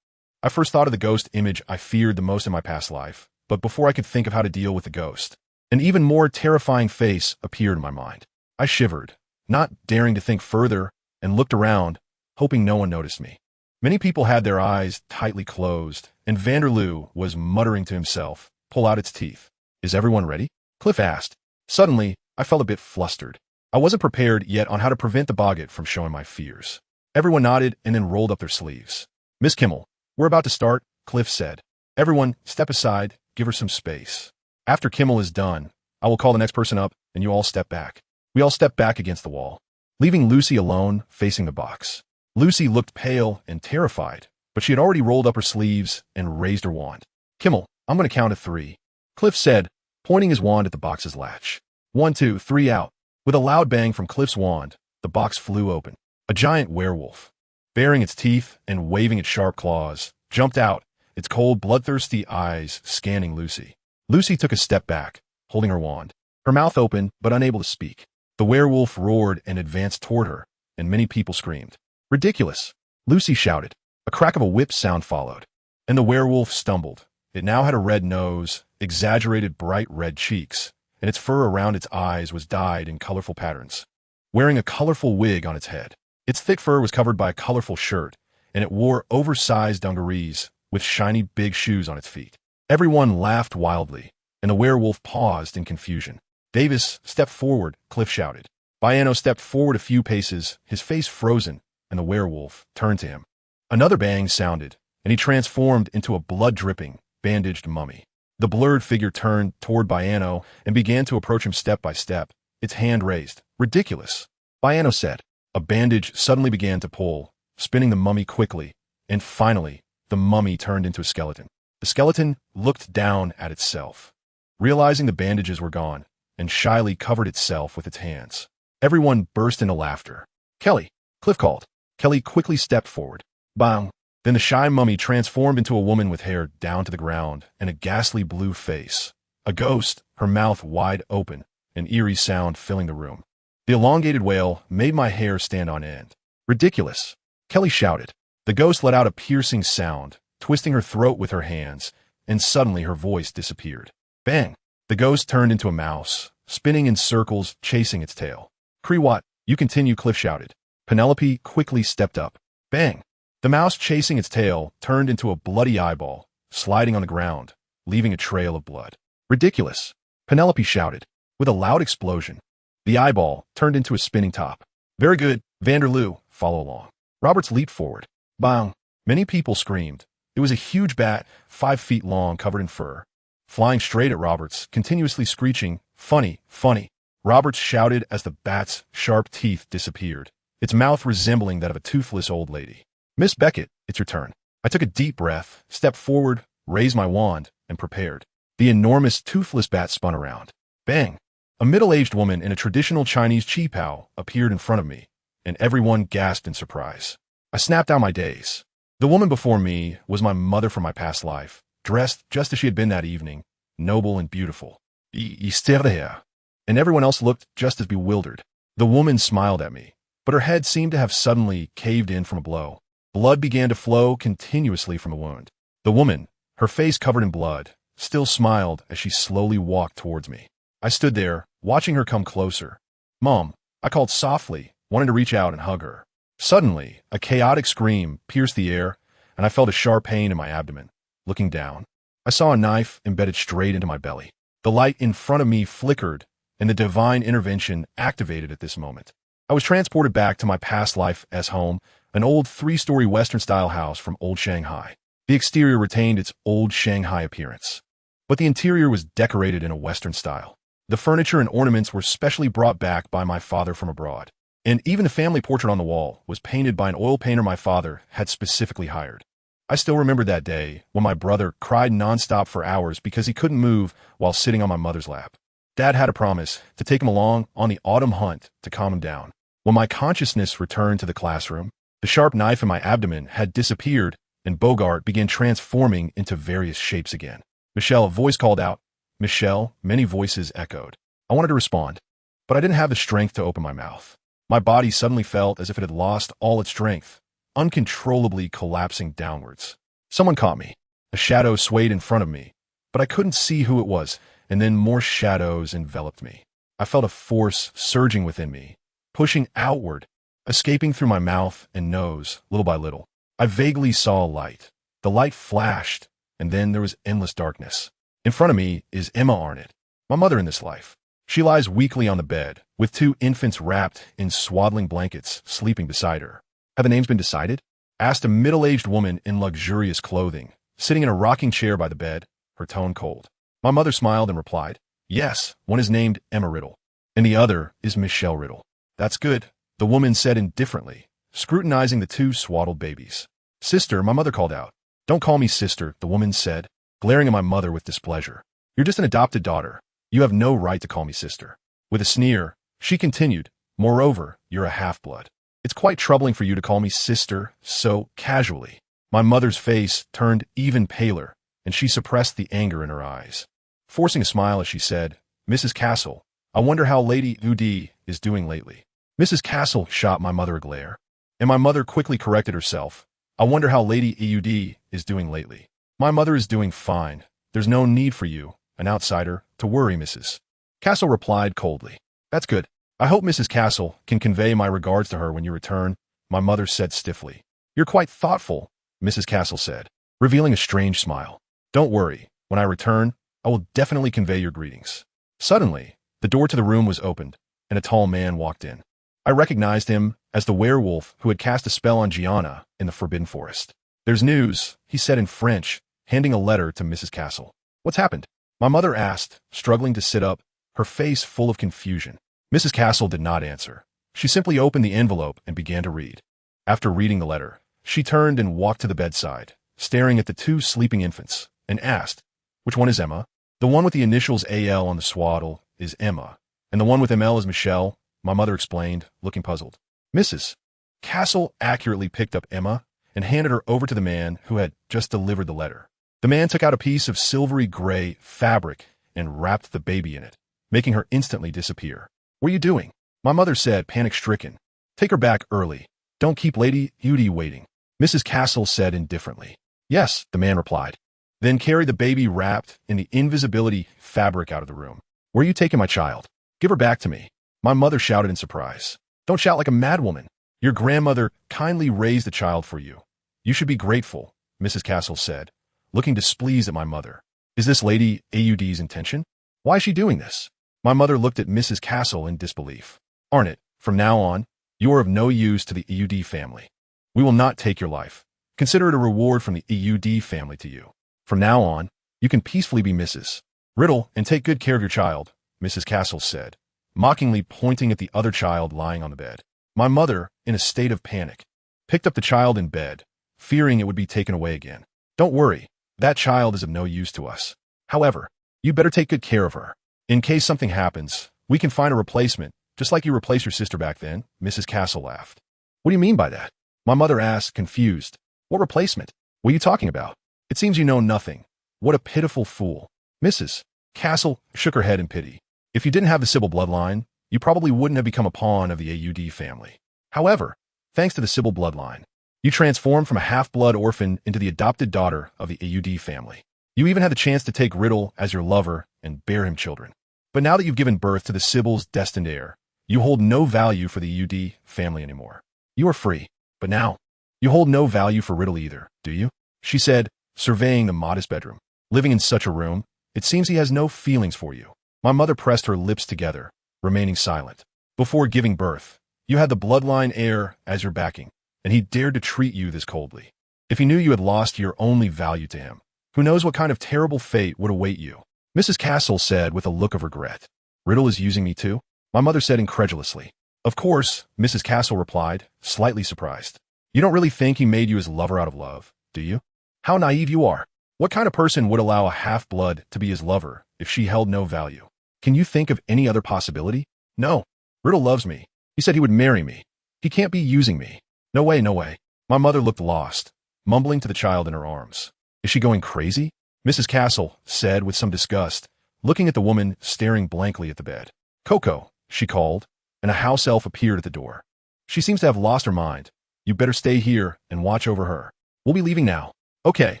I first thought of the ghost image I feared the most in my past life, but before I could think of how to deal with the ghost, an even more terrifying face appeared in my mind. I shivered, not daring to think further, and looked around, hoping no one noticed me. Many people had their eyes tightly closed, and Vanderloo was muttering to himself, "Pull out its teeth." "Is everyone ready?" Cliff asked. Suddenly, I felt a bit flustered. I wasn't prepared yet on how to prevent the boggart from showing my fears. Everyone nodded and then rolled up their sleeves. "Miss Kimmel, we're about to start," Cliff said. "Everyone, step aside, give her some space. After Kimmel is done, I will call the next person up, and you all step back." We all stepped back against the wall, leaving Lucy alone facing the box. Lucy looked pale and terrified, but she had already rolled up her sleeves and raised her wand. "Kimmel, I'm going to count to 3. Cliff said, pointing his wand at the box's latch. 1, 2, 3, out. With a loud bang from Cliff's wand, the box flew open. A giant werewolf, baring its teeth and waving its sharp claws, jumped out, its cold, bloodthirsty eyes scanning Lucy. Lucy took a step back, holding her wand, her mouth open but unable to speak. The werewolf roared and advanced toward her, and many people screamed. "Ridiculous!" Lucy shouted. A crack of a whip sound followed, and the werewolf stumbled. It now had a red nose, exaggerated bright red cheeks, and its fur around its eyes was dyed in colorful patterns. Wearing a colorful wig on its head, its thick fur was covered by a colorful shirt, and it wore oversized dungarees with shiny big shoes on its feet. Everyone laughed wildly, and the werewolf paused in confusion. "Davis, step forward," Cliff shouted. Baiano stepped forward a few paces, his face frozen, and the werewolf turned to him. Another bang sounded, and he transformed into a blood-dripping, bandaged mummy. The blurred figure turned toward Baiano and began to approach him step by step, its hand raised. "Ridiculous," Baiano said. A bandage suddenly began to pull, spinning the mummy quickly, and finally, the mummy turned into a skeleton. The skeleton looked down at itself, realizing the bandages were gone, and shyly covered itself with its hands. Everyone burst into laughter. "Kelly," Cliff called. Kelly quickly stepped forward. Bang! Then the shy mummy transformed into a woman with hair down to the ground and a ghastly blue face. A ghost, her mouth wide open, an eerie sound filling the room. The elongated wail made my hair stand on end. "Ridiculous," Kelly shouted. The ghost let out a piercing sound, twisting her throat with her hands, and suddenly her voice disappeared. Bang! The ghost turned into a mouse, spinning in circles, chasing its tail. "Kriwat, you continue," Cliff shouted. Penelope quickly stepped up. Bang! The mouse chasing its tail turned into a bloody eyeball, sliding on the ground, leaving a trail of blood. "Ridiculous," Penelope shouted. With a loud explosion, the eyeball turned into a spinning top. "Very good, Vanderloo, follow along." Roberts leaped forward. Bang! Many people screamed. It was a huge bat, 5 feet long, covered in fur, flying straight at Roberts, continuously screeching, "Funny, funny." Roberts shouted as the bat's sharp teeth disappeared, its mouth resembling that of a toothless old lady. "Miss Beckett, it's your turn." I took a deep breath, stepped forward, raised my wand, and prepared. The enormous toothless bat spun around. Bang! A middle-aged woman in a traditional Chinese qipao appeared in front of me, and everyone gasped in surprise. I snapped out my daze. The woman before me was my mother from my past life, dressed just as she had been that evening, noble and beautiful. "There," and everyone else looked just as bewildered. The woman smiled at me, but her head seemed to have suddenly caved in from a blow. Blood began to flow continuously from the wound. The woman, her face covered in blood, still smiled as she slowly walked towards me. I stood there, watching her come closer. "Mom," I called softly, wanting to reach out and hug her. Suddenly, a chaotic scream pierced the air, and I felt a sharp pain in my abdomen. Looking down, I saw a knife embedded straight into my belly. The light in front of me flickered, and the divine intervention activated at this moment. I was transported back to my past life as home, an old 3-story Western-style house from old Shanghai. The exterior retained its old Shanghai appearance, but the interior was decorated in a Western style. The furniture and ornaments were specially brought back by my father from abroad, and even the family portrait on the wall was painted by an oil painter my father had specifically hired. I still remember that day when my brother cried nonstop for hours because he couldn't move while sitting on my mother's lap. Dad had a promise to take him along on the autumn hunt to calm him down. When my consciousness returned to the classroom, the sharp knife in my abdomen had disappeared, and Bogart began transforming into various shapes again. "Michelle," a voice called out. "Michelle," many voices echoed. I wanted to respond, but I didn't have the strength to open my mouth. My body suddenly felt as if it had lost all its strength, uncontrollably collapsing downwards. Someone caught me. A shadow swayed in front of me, but I couldn't see who it was, and then more shadows enveloped me. I felt a force surging within me, pushing outward, escaping through my mouth and nose, little by little. I I vaguely saw a light. The light flashed, and then there was endless darkness. In front of me is Emma Arnott, my mother in this life. She lies weakly on the bed, with 2 infants wrapped in swaddling blankets sleeping beside her. Have the names been decided? Asked a middle-aged woman in luxurious clothing, sitting in a rocking chair by the bed, her tone cold. My mother smiled and replied, "Yes, one is named Emma Riddle, and the other is Michelle Riddle." "That's good," the woman said indifferently, scrutinizing the 2 swaddled babies. "Sister," my mother called out. "Don't call me sister," the woman said, glaring at my mother with displeasure. "You're just an adopted daughter. You have no right to call me sister." With a sneer, she continued, "Moreover, you're a half-blood. It's quite troubling for you to call me sister so casually." My mother's face turned even paler, and she suppressed the anger in her eyes, forcing a smile as she said, "Mrs. Castle, I wonder how Lady Ud is doing lately." Mrs. Castle shot my mother a glare, and my mother quickly corrected herself. "I wonder how Lady Eud is doing lately." "My mother is doing fine. There's no need for you, an outsider, to worry, Mrs. Castle replied coldly. "That's good. I hope Mrs. Castle can convey my regards to her when you return," my mother said stiffly. "You're quite thoughtful," Mrs. Castle said, revealing a strange smile. "Don't worry. When I return, I will definitely convey your greetings." Suddenly, the door to the room was opened, and a tall man walked in. I recognized him as the werewolf who had cast a spell on Gianna in the Forbidden Forest. "There's news," he said in French, handing a letter to Mrs. Castle. "What's happened?" my mother asked, struggling to sit up, her face full of confusion. Mrs. Castle did not answer. She simply opened the envelope and began to read. After reading the letter, she turned and walked to the bedside, staring at the 2 sleeping infants, and asked, "Which one is Emma?" "The one with the initials AL on the swaddle is Emma, and the one with ML is Michelle," my mother explained, looking puzzled. Mrs. Castle accurately picked up Emma and handed her over to the man who had just delivered the letter. The man took out a piece of silvery gray fabric and wrapped the baby in it, making her instantly disappear. "What are you doing?" my mother said, panic-stricken. "Take her back early. Don't keep Lady Eudie waiting," Mrs. Castle said indifferently. "Yes," the man replied. "Then carry the baby wrapped in the invisibility fabric out of the room." "Where are you taking my child?" "Give her back to me," my mother shouted in surprise. "Don't shout like a madwoman. Your grandmother kindly raised the child for you. You should be grateful," Mrs. Castle said, looking displeased at my mother. "Is this Lady Aud's intention? Why is she doing this?" My mother looked at Mrs. Castle in disbelief. "Arnott, from now on, you are of no use to the Eud family. We will not take your life. Consider it a reward from the Eud family to you. From now on, you can peacefully be Mrs. Riddle and take good care of your child," Mrs. Castle said, mockingly pointing at the other child lying on the bed. My mother, in a state of panic, picked up the child in bed, fearing it would be taken away again. "Don't worry. That child is of no use to us. However, you better take good care of her. In case something happens, we can find a replacement, just like you replaced your sister back then," Mrs. Castle laughed. "What do you mean by that?" my mother asked, confused. "What replacement? What are you talking about? It seems you know nothing. What a pitiful fool." Mrs. Castle shook her head in pity. "If you didn't have the Sybil bloodline, you probably wouldn't have become a pawn of the Aud family. However, thanks to the Sybil bloodline, you transformed from a half-blood orphan into the adopted daughter of the Aud family. You even had the chance to take Riddle as your lover and bear him children. But now that you've given birth to the Sybil's destined heir, you hold no value for the Aud family anymore. You are free. But now, you hold no value for Riddle either, do you?" she said, surveying the modest bedroom. "Living in such a room, it seems he has no feelings for you." My mother pressed her lips together, remaining silent. "Before giving birth, you had the bloodline heir as your backing, and he dared to treat you this coldly. If he knew you had lost your only value to him, who knows what kind of terrible fate would await you," Mrs. Castle said with a look of regret. "Riddle is using me too?" my mother said incredulously. "Of course," Mrs. Castle replied, slightly surprised. "You don't really think he made you his lover out of love, do you? How naive you are. What kind of person would allow a half-blood to be his lover if she held no value? Can you think of any other possibility? No. Riddle loves me. He said he would marry me. He can't be using me. No way, no way." My mother looked lost, mumbling to the child in her arms. "Is she going crazy?" Mrs. Castle said with some disgust, looking at the woman staring blankly at the bed. "Coco," she called, and a house elf appeared at the door. "She seems to have lost her mind. You better stay here and watch over her. We'll be leaving now." "Okay,"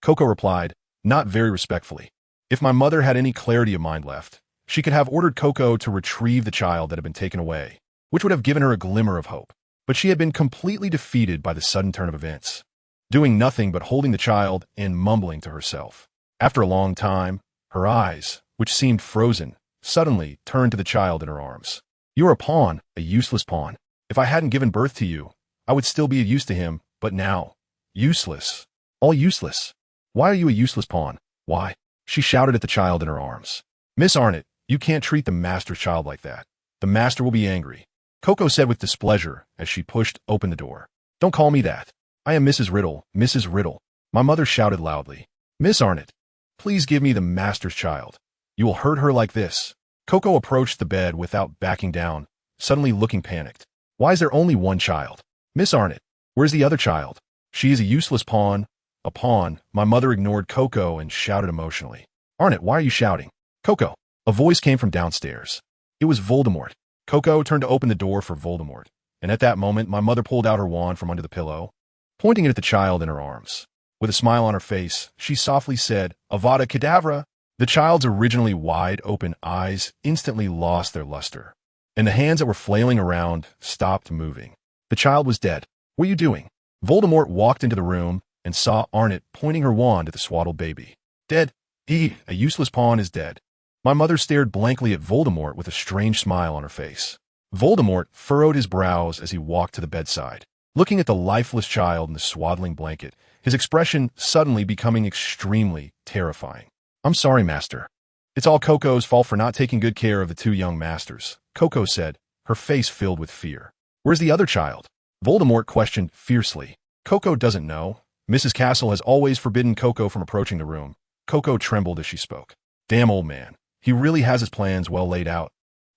Coco replied, not very respectfully. If my mother had any clarity of mind left, she could have ordered Coco to retrieve the child that had been taken away, which would have given her a glimmer of hope. But she had been completely defeated by the sudden turn of events. doing nothing but holding the child and mumbling to herself. After a long time, her eyes, which seemed frozen, suddenly turned to the child in her arms. "You are a pawn, a useless pawn. If I hadn't given birth to you, I would still be of use to him, but now, useless. All useless. Why are you a useless pawn? Why?" She shouted at the child in her arms. "Miss Arnott, you can't treat the master's child like that. The master will be angry," Coco said with displeasure as she pushed open the door. "Don't call me that. I am Mrs. Riddle, Mrs. Riddle," my mother shouted loudly. "Miss Arnott, please give me the master's child. You will hurt her like this." Coco approached the bed without backing down, suddenly looking panicked. "Why is there only one child? Miss Arnott, where's the other child? She is a useless pawn." "A pawn," my mother ignored Coco and shouted emotionally. "Arnott, why are you shouting?" "Coco." A voice came from downstairs. It was Voldemort. Coco turned to open the door for Voldemort, and at that moment my mother pulled out her wand from under the pillow, pointing it at the child in her arms. With a smile on her face, she softly said, "Avada Kedavra." The child's originally wide-open eyes instantly lost their luster, and the hands that were flailing around stopped moving. The child was dead. "What are you doing?" Voldemort walked into the room and saw Arnott pointing her wand at the swaddled baby. "Dead. A useless pawn is dead." My mother stared blankly at Voldemort with a strange smile on her face. Voldemort furrowed his brows as he walked to the bedside, looking at the lifeless child in the swaddling blanket, his expression suddenly becoming extremely terrifying. "I'm sorry, Master. It's all Coco's fault for not taking good care of the two young masters," Coco said, her face filled with fear. "Where's the other child?" Voldemort questioned fiercely. "Coco doesn't know. Mrs. Castle has always forbidden Coco from approaching the room." Coco trembled as she spoke. "Damn old man. He really has his plans well laid out,"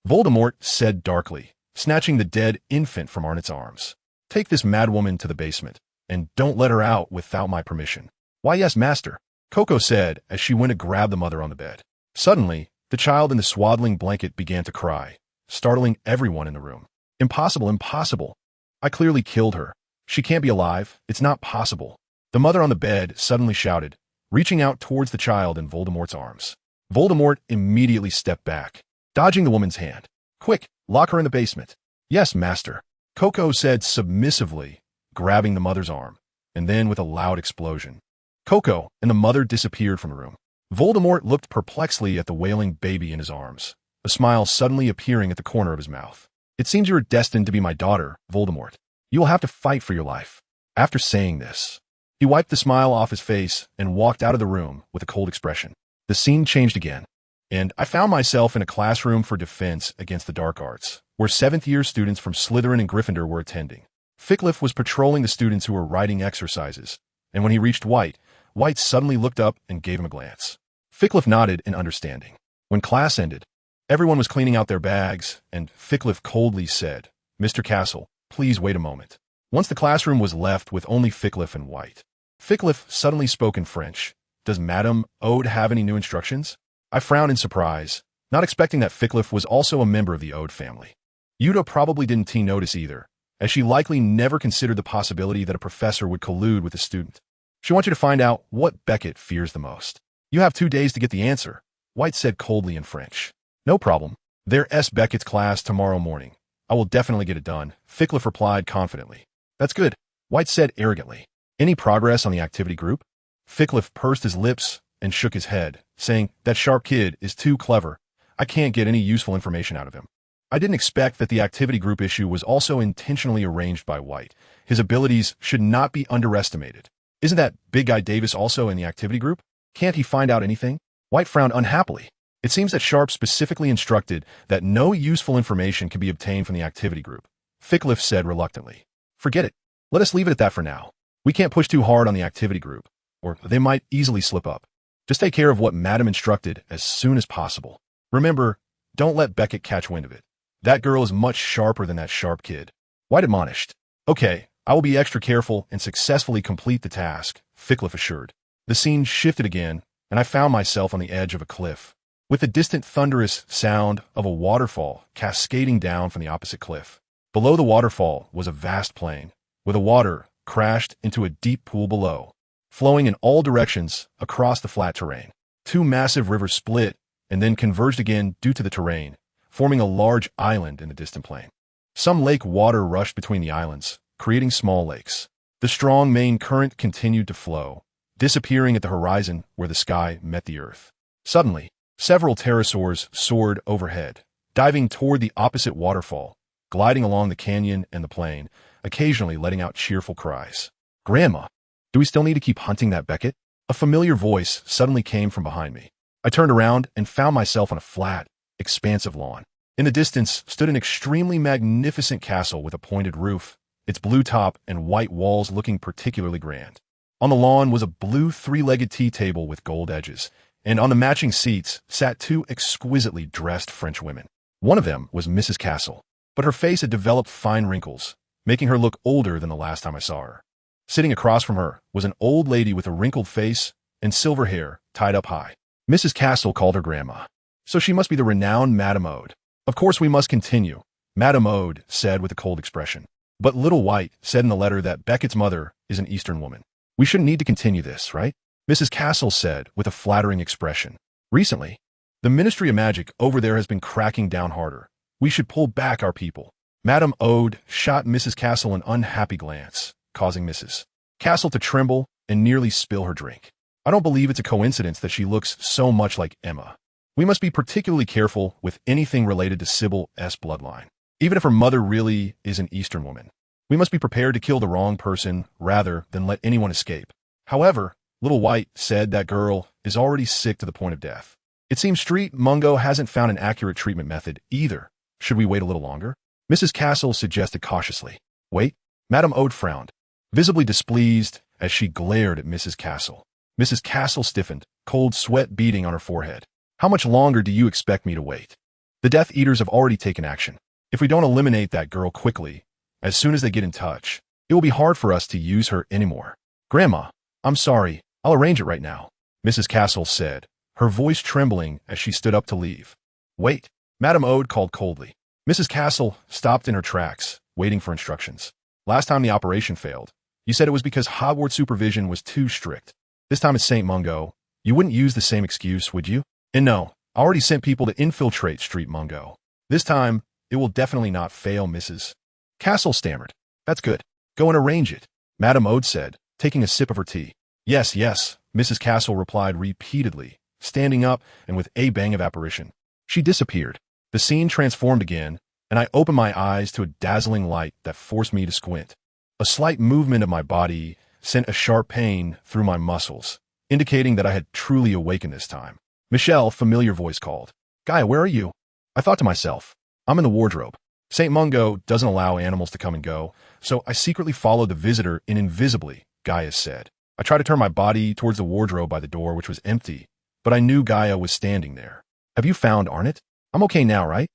Voldemort said darkly, snatching the dead infant from Arnott's arms. "Take this madwoman to the basement, and don't let her out without my permission." "Why, yes, Master," Coco said as she went to grab the mother on the bed. Suddenly, the child in the swaddling blanket began to cry, startling everyone in the room. "Impossible, impossible. I clearly killed her. She can't be alive. It's not possible." The mother on the bed suddenly shouted, reaching out towards the child in Voldemort's arms. Voldemort immediately stepped back, dodging the woman's hand. "Quick, lock her in the basement." "Yes, Master," Coco said submissively, grabbing the mother's arm, and then with a loud explosion, Coco and the mother disappeared from the room. Voldemort looked perplexedly at the wailing baby in his arms, a smile suddenly appearing at the corner of his mouth. "It seems you are destined to be my daughter, Voldemort. You will have to fight for your life." After saying this, he wiped the smile off his face and walked out of the room with a cold expression. The scene changed again, and I found myself in a classroom for defense against the dark arts, where 7th-year students from Slytherin and Gryffindor were attending. Fickliffe was patrolling the students who were writing exercises, and when he reached White, White suddenly looked up and gave him a glance. Fickliffe nodded in understanding. When class ended, everyone was cleaning out their bags, and Fickliffe coldly said, "Mr. Castle, please wait a moment." Once the classroom was left with only Fickliffe and White, Fickliffe suddenly spoke in French. "Does Madame Ode have any new instructions?" I frowned in surprise, not expecting that Fickliffe was also a member of the Ode family. Yuta probably didn't notice either, as she likely never considered the possibility that a professor would collude with a student. "She wants you to find out what Beckett fears the most. You have 2 days to get the answer," White said coldly in French. "No problem. There's Beckett's class tomorrow morning. I will definitely get it done," Fickliffe replied confidently. "That's good," White said arrogantly. "Any progress on the activity group?" Fickliffe pursed his lips and shook his head, saying, "That sharp kid is too clever. I can't get any useful information out of him." I didn't expect that the activity group issue was also intentionally arranged by White. His abilities should not be underestimated. "Isn't that big guy Davis also in the activity group? Can't he find out anything?" White frowned unhappily. It seems that Sharp specifically instructed that no useful information can be obtained from the activity group, Fickliffe said reluctantly. "Forget it. Let us leave it at that for now. We can't push too hard on the activity group, or they might easily slip up. Just take care of what Madam instructed as soon as possible. Remember, don't let Beckett catch wind of it. That girl is much sharper than that Sharp kid." White admonished. "Okay, I will be extra careful and successfully complete the task," Fickliffe assured. The scene shifted again, and I found myself on the edge of a cliff, with the distant thunderous sound of a waterfall cascading down from the opposite cliff. Below the waterfall was a vast plain, where the water crashed into a deep pool below, flowing in all directions across the flat terrain. 2 massive rivers split and then converged again due to the terrain, forming a large island in the distant plain. Some lake water rushed between the islands, creating small lakes. The strong main current continued to flow, disappearing at the horizon where the sky met the earth. Suddenly, several pterosaurs soared overhead, diving toward the opposite waterfall, gliding along the canyon and the plain, occasionally letting out cheerful cries. "Grandma, do we still need to keep hunting that Beckett?" A familiar voice suddenly came from behind me. I turned around and found myself on a flat, expansive lawn. In the distance stood an extremely magnificent castle with a pointed roof, its blue top and white walls looking particularly grand. On the lawn was a blue three-legged tea table with gold edges, and on the matching seats sat two exquisitely dressed French women. One of them was Mrs. Castle, but her face had developed fine wrinkles, making her look older than the last time I saw her. Sitting across from her was an old lady with a wrinkled face and silver hair tied up high. Mrs. Castle called her grandma, so she must be the renowned Madame Ode. "Of course we must continue," Madame Ode said with a cold expression. "But Little White said in the letter that Beckett's mother is an Eastern woman. We shouldn't need to continue this, right?" Mrs. Castle said with a flattering expression. "Recently, the Ministry of Magic over there has been cracking down harder. We should pull back our people." Madame Ode shot Mrs. Castle an unhappy glance, causing Mrs. Castle to tremble and nearly spill her drink. "I don't believe it's a coincidence that she looks so much like Emma. We must be particularly careful with anything related to Sybil's bloodline. Even if her mother really is an Eastern woman, we must be prepared to kill the wrong person rather than let anyone escape." However, Little White said that girl is already sick to the point of death. "It seems Street Mungo hasn't found an accurate treatment method either. Should we wait a little longer?" Mrs. Castle suggested cautiously. "Wait?" Madame Ode frowned, visibly displeased as she glared at Mrs. Castle. Mrs. Castle stiffened, cold sweat beading on her forehead. "How much longer do you expect me to wait? The Death Eaters have already taken action. If we don't eliminate that girl quickly, as soon as they get in touch, it will be hard for us to use her anymore." "Grandma, I'm sorry. I'll arrange it right now," Mrs. Castle said, her voice trembling as she stood up to leave. "Wait," Madame Ode called coldly. Mrs. Castle stopped in her tracks, waiting for instructions. "Last time the operation failed, you said it was because Hogwarts supervision was too strict. This time it's St. Mungo. You wouldn't use the same excuse, would you? And no, I already sent people to infiltrate Street Mungo. This time, it will definitely not fail, Mrs. Castle stammered. "That's good. Go and arrange it," Madame Ode said, taking a sip of her tea. "Yes, yes," Mrs. Castle replied repeatedly, standing up and with a bang of apparition. She disappeared. The scene transformed again, and I opened my eyes to a dazzling light that forced me to squint. A slight movement of my body sent a sharp pain through my muscles, indicating that I had truly awakened this time. "Michelle," familiar voice called. "Gaia, where are you?" I thought to myself, I'm in the wardrobe. St. Mungo doesn't allow animals to come and go, so I secretly followed the visitor in invisibly, Gaia said. I tried to turn my body towards the wardrobe by the door, which was empty, but I knew Gaia was standing there. "Have you found Arnott? I'm okay now, right?"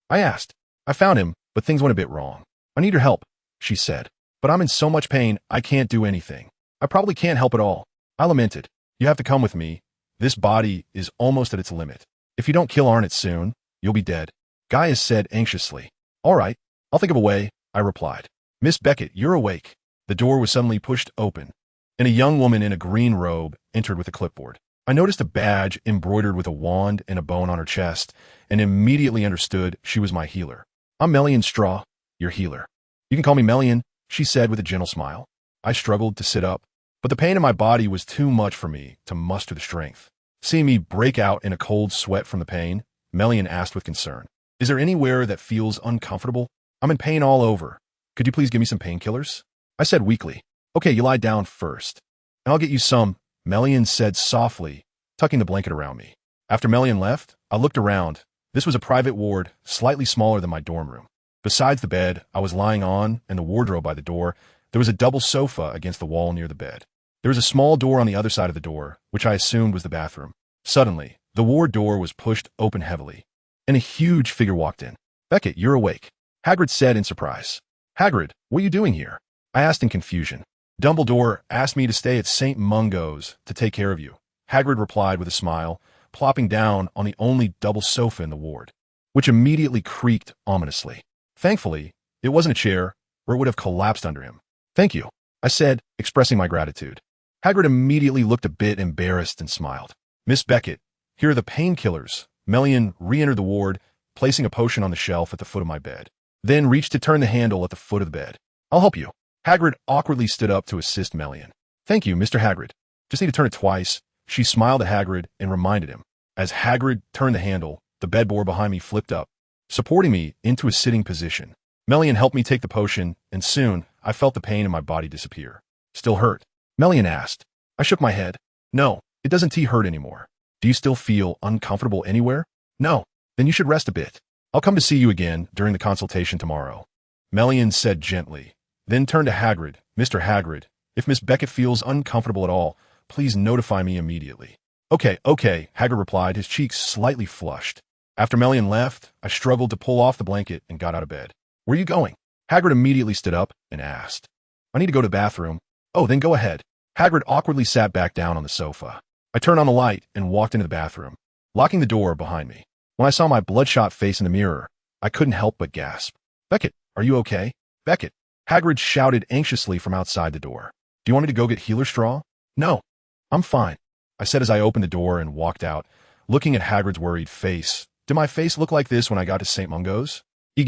I asked. "I found him, but things went a bit wrong. I need your help," she said. "But I'm in so much pain, I can't do anything. I probably can't help at all." I lamented. "You have to come with me. This body is almost at its limit. If you don't kill Arnott soon, you'll be dead." Gaia said anxiously. "All right, I'll think of a way," I replied. "Miss Beckett, you're awake." The door was suddenly pushed open, and a young woman in a green robe entered with a clipboard. I noticed a badge embroidered with a wand and a bone on her chest, and immediately understood she was my healer. "I'm Melian Straw, your healer. You can call me Melian," she said with a gentle smile. I struggled to sit up, but the pain in my body was too much for me to muster the strength. Seeing me break out in a cold sweat from the pain, Melian asked with concern, "Is there anywhere that feels uncomfortable? I'm in pain all over. Could you please give me some painkillers?" I said weakly. "Okay, you lie down first, and I'll get you some," Melian said softly, tucking the blanket around me. After Melian left, I looked around. This was a private ward, slightly smaller than my dorm room. Besides the bed I was lying on and the wardrobe by the door, there was a double sofa against the wall near the bed. There was a small door on the other side of the door, which I assumed was the bathroom. Suddenly, the ward door was pushed open heavily, and a huge figure walked in. "Beckett, you're awake," Hagrid said in surprise. "Hagrid, what are you doing here?" I asked in confusion. "Dumbledore asked me to stay at St. Mungo's to take care of you," Hagrid replied with a smile, plopping down on the only double sofa in the ward, which immediately creaked ominously. Thankfully, it wasn't a chair, or it would have collapsed under him. "Thank you," I said, expressing my gratitude. Hagrid immediately looked a bit embarrassed and smiled. "Miss Beckett, here are the painkillers." Melian re-entered the ward, placing a potion on the shelf at the foot of my bed, then reached to turn the handle at the foot of the bed. "I'll help you." Hagrid awkwardly stood up to assist Melian. Thank you, Mr. Hagrid. Just need to turn it twice. She smiled at Hagrid and reminded him. As Hagrid turned the handle, the bedboard behind me flipped up, supporting me into a sitting position. Melian helped me take the potion, and soon I felt the pain in my body disappear. Still hurt? Melian asked. I shook my head. No, it doesn't hurt anymore. Do you still feel uncomfortable anywhere? No. Then you should rest a bit. I'll come to see you again during the consultation tomorrow. Melian said gently, then turned to Hagrid. Mr. Hagrid, if Miss Beckett feels uncomfortable at all, please notify me immediately. Okay, Hagrid replied, his cheeks slightly flushed. After Melian left, I struggled to pull off the blanket and got out of bed. Where are you going? Hagrid immediately stood up and asked. I need to go to the bathroom. Oh, then go ahead. Hagrid awkwardly sat back down on the sofa. I turned on the light and walked into the bathroom, locking the door behind me. When I saw my bloodshot face in the mirror, I couldn't help but gasp. Beckett, are you okay? Beckett, Hagrid shouted anxiously from outside the door. Do you want me to go get healer straw? No, I'm fine, I said as I opened the door and walked out, looking at Hagrid's worried face. Did my face look like this when I got to St. Mungo's? But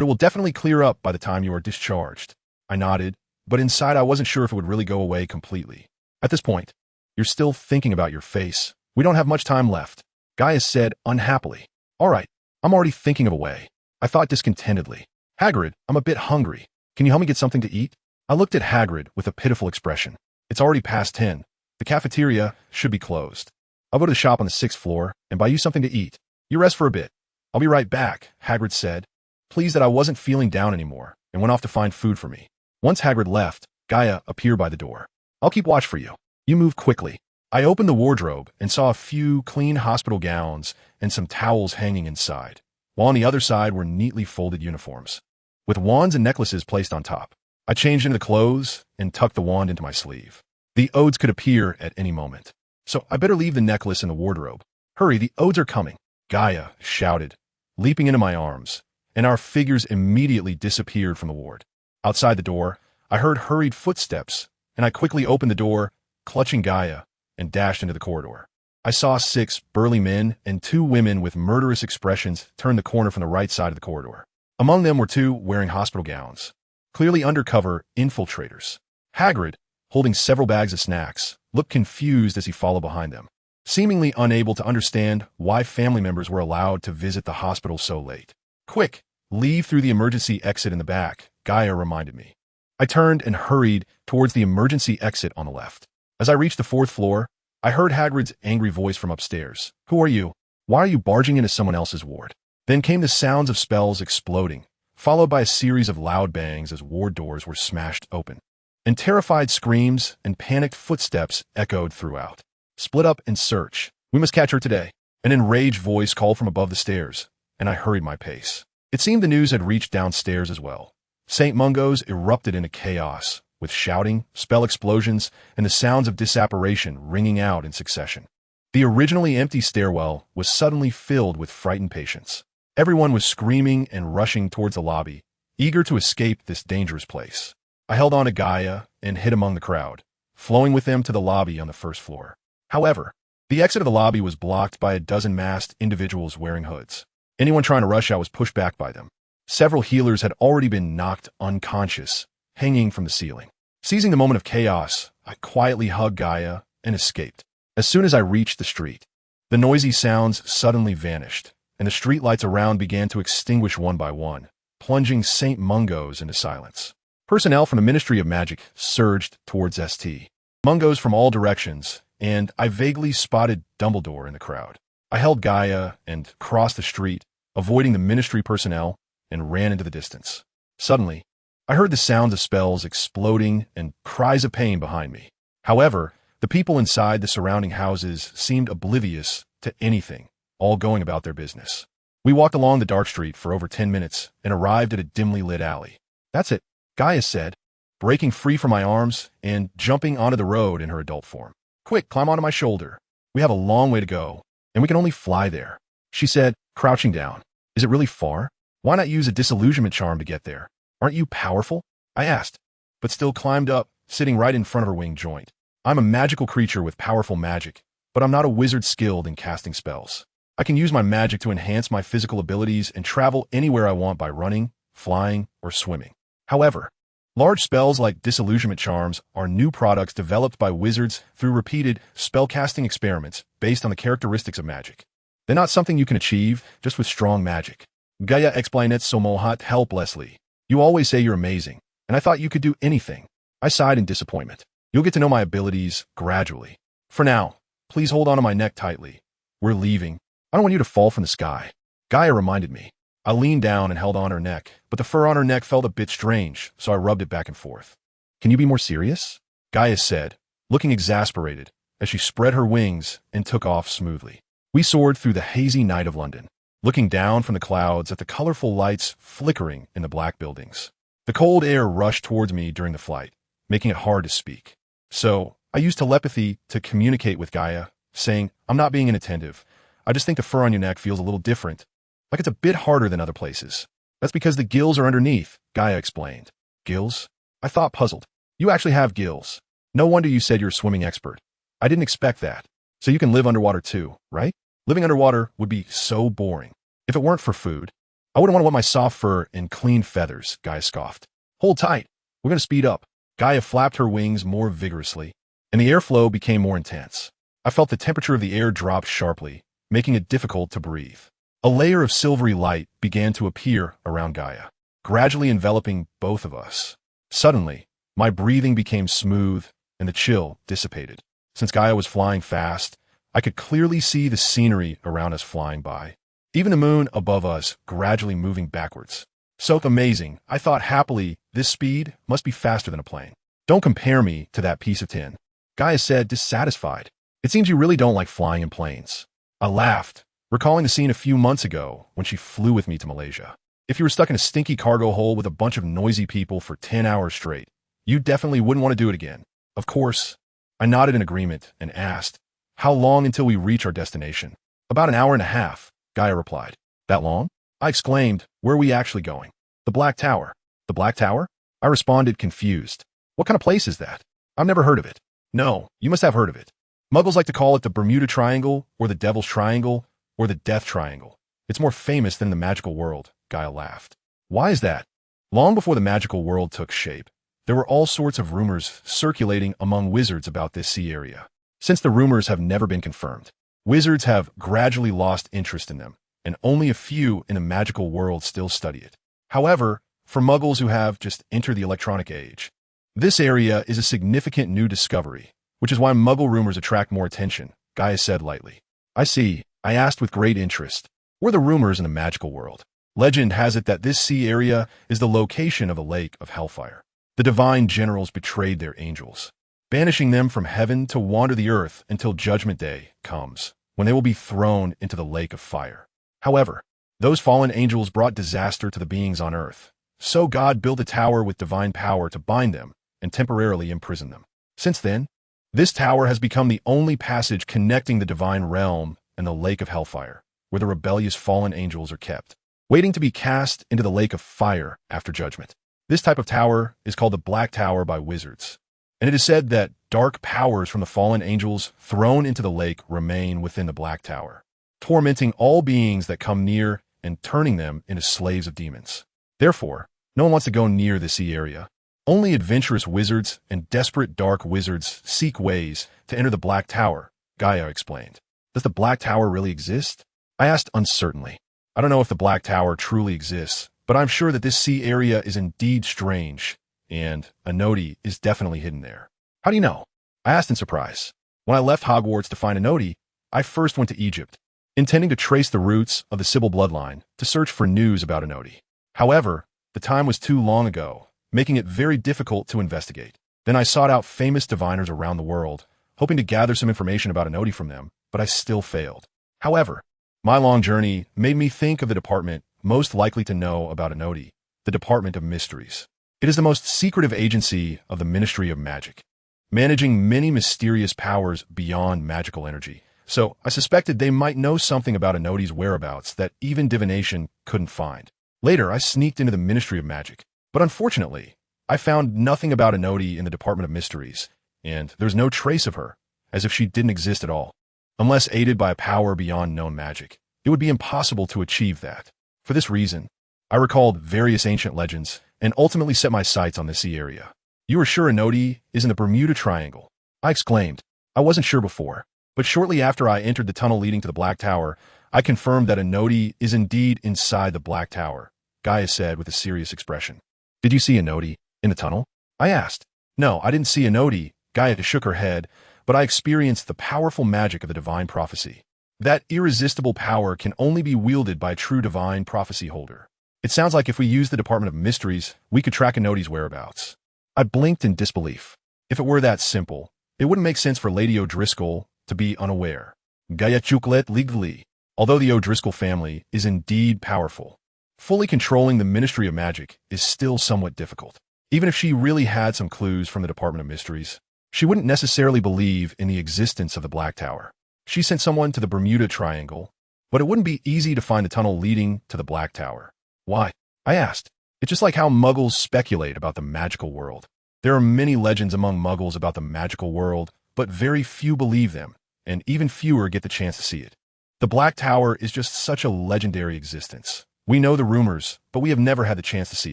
it will definitely clear up by the time you are discharged. I nodded, but inside I wasn't sure if it would really go away completely. At this point, you're still thinking about your face. We don't have much time left, Gaia said unhappily. All right, I'm already thinking of a way, I thought discontentedly. Hagrid, I'm a bit hungry. Can you help me get something to eat? I looked at Hagrid with a pitiful expression. It's already past 10. The cafeteria should be closed. I'll go to the shop on the 6th floor and buy you something to eat. You rest for a bit. I'll be right back, Hagrid said, pleased that I wasn't feeling down anymore, and went off to find food for me. Once Hagrid left, Gaia appeared by the door. I'll keep watch for you. You move quickly. I opened the wardrobe and saw a few clean hospital gowns and some towels hanging inside, while on the other side were neatly folded uniforms, with wands and necklaces placed on top. I changed into the clothes and tucked the wand into my sleeve. The Odes could appear at any moment, so I better leave the necklace in the wardrobe. Hurry, the Odes are coming, Gaia shouted, leaping into my arms, and our figures immediately disappeared from the ward. Outside the door, I heard hurried footsteps, and I quickly opened the door, clutching Gaia, and dashed into the corridor. I saw 6 burly men and 2 women with murderous expressions turn the corner from the right side of the corridor. Among them were 2 wearing hospital gowns, clearly undercover infiltrators. Hagrid, holding several bags of snacks, looked confused as he followed behind them, seemingly unable to understand why family members were allowed to visit the hospital so late. Quick, leave through the emergency exit in the back, Gaia reminded me. I turned and hurried towards the emergency exit on the left. As I reached the 4th floor, I heard Hagrid's angry voice from upstairs. Who are you? Why are you barging into someone else's ward? Then came the sounds of spells exploding, followed by a series of loud bangs as ward doors were smashed open. And terrified screams and panicked footsteps echoed throughout. Split up and search. We must catch her today. An enraged voice called from above the stairs, and I hurried my pace. It seemed the news had reached downstairs as well. St. Mungo's erupted into chaos, with shouting, spell explosions, and the sounds of disapparation ringing out in succession. The originally empty stairwell was suddenly filled with frightened patients. Everyone was screaming and rushing towards the lobby, eager to escape this dangerous place. I held on to Gaia and hid among the crowd, flowing with them to the lobby on the 1st floor. However, the exit of the lobby was blocked by a dozen masked individuals wearing hoods. Anyone trying to rush out was pushed back by them. Several healers had already been knocked unconscious, hanging from the ceiling. Seizing the moment of chaos, I quietly hugged Gaia and escaped. As soon as I reached the street, the noisy sounds suddenly vanished, and the streetlights around began to extinguish one by one, plunging St. Mungo's into silence. Personnel from the Ministry of Magic surged towards St. Mungo's from all directions, and I vaguely spotted Dumbledore in the crowd. I held Gaia and crossed the street, avoiding the Ministry personnel, and ran into the distance. Suddenly, I heard the sounds of spells exploding and cries of pain behind me. However, the people inside the surrounding houses seemed oblivious to anything, all going about their business. We walked along the dark street for over 10 minutes and arrived at a dimly lit alley. That's it, Gaia said, breaking free from my arms and jumping onto the road in her adult form. Quick, climb onto my shoulder. We have a long way to go, and we can only fly there, she said, crouching down. Is it really far? Why not use a disillusionment charm to get there? Aren't you powerful? I asked, but still climbed up, sitting right in front of her winged joint. I'm a magical creature with powerful magic, but I'm not a wizard skilled in casting spells. I can use my magic to enhance my physical abilities and travel anywhere I want by running, flying, or swimming. However, large spells like disillusionment charms are new products developed by wizards through repeated spellcasting experiments based on the characteristics of magic. They're not something you can achieve just with strong magic. Gaia explained it somewhat helplessly. You always say you're amazing, and I thought you could do anything. I sighed in disappointment. You'll get to know my abilities gradually. For now, please hold onto my neck tightly. We're leaving. I don't want you to fall from the sky. Gaia reminded me. I leaned down and held on her neck, but the fur on her neck felt a bit strange, so I rubbed it back and forth. Can you be more serious? Gaia said, looking exasperated, as she spread her wings and took off smoothly. We soared through the hazy night of London, looking down from the clouds at the colorful lights flickering in the black buildings. The cold air rushed towards me during the flight, making it hard to speak. So, I used telepathy to communicate with Gaia, saying, I'm not being inattentive. I just think the fur on your neck feels a little different. Like it's a bit harder than other places. That's because the gills are underneath, Gaia explained. Gills? I thought, puzzled. You actually have gills. No wonder you said you're a swimming expert. I didn't expect that. So you can live underwater too, right? Living underwater would be so boring. If it weren't for food, I wouldn't want my soft fur and clean feathers, Gaia scoffed. Hold tight. We're going to speed up. Gaia flapped her wings more vigorously, and the airflow became more intense. I felt the temperature of the air drop sharply, making it difficult to breathe. A layer of silvery light began to appear around Gaia, gradually enveloping both of us. Suddenly, my breathing became smooth and the chill dissipated. Since Gaia was flying fast, I could clearly see the scenery around us flying by. Even the moon above us gradually moving backwards. So amazing, I thought happily, this speed must be faster than a plane. Don't compare me to that piece of tin, Gaia said, dissatisfied. It seems you really don't like flying in planes. I laughed, recalling the scene a few months ago when she flew with me to Malaysia. If you were stuck in a stinky cargo hold with a bunch of noisy people for 10 hours straight, you definitely wouldn't want to do it again. Of course. I nodded in agreement and asked, how long until we reach our destination? About an hour and a half, Gaia replied. That long? I exclaimed, where are we actually going? The Black Tower. The Black Tower? I responded, confused. What kind of place is that? I've never heard of it. No, you must have heard of it. Muggles like to call it the Bermuda Triangle, or the Devil's Triangle, or the Death Triangle. It's more famous than the magical world, Gaia laughed. Why is that? Long before the magical world took shape, there were all sorts of rumors circulating among wizards about this sea area. Since the rumors have never been confirmed, wizards have gradually lost interest in them, and only a few in the magical world still study it. However, for muggles who have just entered the electronic age, this area is a significant new discovery, which is why muggle rumors attract more attention, Gaia said lightly. I see, I asked with great interest. What are the rumors in the magical world? Legend has it that this sea area is the location of a lake of hellfire. The divine generals betrayed their angels, banishing them from heaven to wander the earth until Judgment Day comes, when they will be thrown into the lake of fire. However, those fallen angels brought disaster to the beings on earth, so God built a tower with divine power to bind them and temporarily imprison them. Since then, this tower has become the only passage connecting the divine realm and the lake of hellfire, where the rebellious fallen angels are kept, waiting to be cast into the lake of fire after judgment. This type of tower is called the Black Tower by wizards, and it is said that dark powers from the fallen angels thrown into the lake remain within the Black Tower, tormenting all beings that come near and turning them into slaves of demons. Therefore, no one wants to go near the sea area. Only adventurous wizards and desperate dark wizards seek ways to enter the Black Tower, Gaia explained. Does the Black Tower really exist? I asked uncertainly. I don't know if the Black Tower truly exists, but I'm sure that this sea area is indeed strange, and a Noti is definitely hidden there. How do you know? I asked in surprise. When I left Hogwarts to find a Noti, I first went to Egypt, intending to trace the roots of the Sybil bloodline to search for news about a Noti. However, the time was too long ago, making it very difficult to investigate. Then I sought out famous diviners around the world, hoping to gather some information about a Noti from them, but I still failed. However, my long journey made me think of the department most likely to know about a Noti, the Department of Mysteries. It is the most secretive agency of the Ministry of Magic, managing many mysterious powers beyond magical energy. So I suspected they might know something about a Noti's whereabouts that even divination couldn't find. Later, I sneaked into the Ministry of Magic, but unfortunately, I found nothing about a Noti in the Department of Mysteries, and there's no trace of her, as if she didn't exist at all. Unless aided by a power beyond known magic, it would be impossible to achieve that. For this reason, I recalled various ancient legends and ultimately set my sights on the sea area. You are sure Inodi is in the Bermuda Triangle? I exclaimed. I wasn't sure before, but shortly after I entered the tunnel leading to the Black Tower, I confirmed that Inodi is indeed inside the Black Tower, Gaia said with a serious expression. Did you see Inodi in the tunnel? I asked. No, I didn't see Inodi, Gaia shook her head, but I experienced the powerful magic of the divine prophecy. That irresistible power can only be wielded by a true divine prophecy holder. It sounds like if we use the Department of Mysteries, we could track Inodi's whereabouts. I blinked in disbelief. If it were that simple, it wouldn't make sense for Lady O'Driscoll to be unaware. Gaia chuklet legally. Although the O'Driscoll family is indeed powerful, fully controlling the Ministry of Magic is still somewhat difficult. Even if she really had some clues from the Department of Mysteries, she wouldn't necessarily believe in the existence of the Black Tower. She sent someone to the Bermuda Triangle, but it wouldn't be easy to find a tunnel leading to the Black Tower. Why? I asked. It's just like how Muggles speculate about the magical world. There are many legends among Muggles about the magical world, but very few believe them, and even fewer get the chance to see it. The Black Tower is just such a legendary existence. We know the rumors, but we have never had the chance to see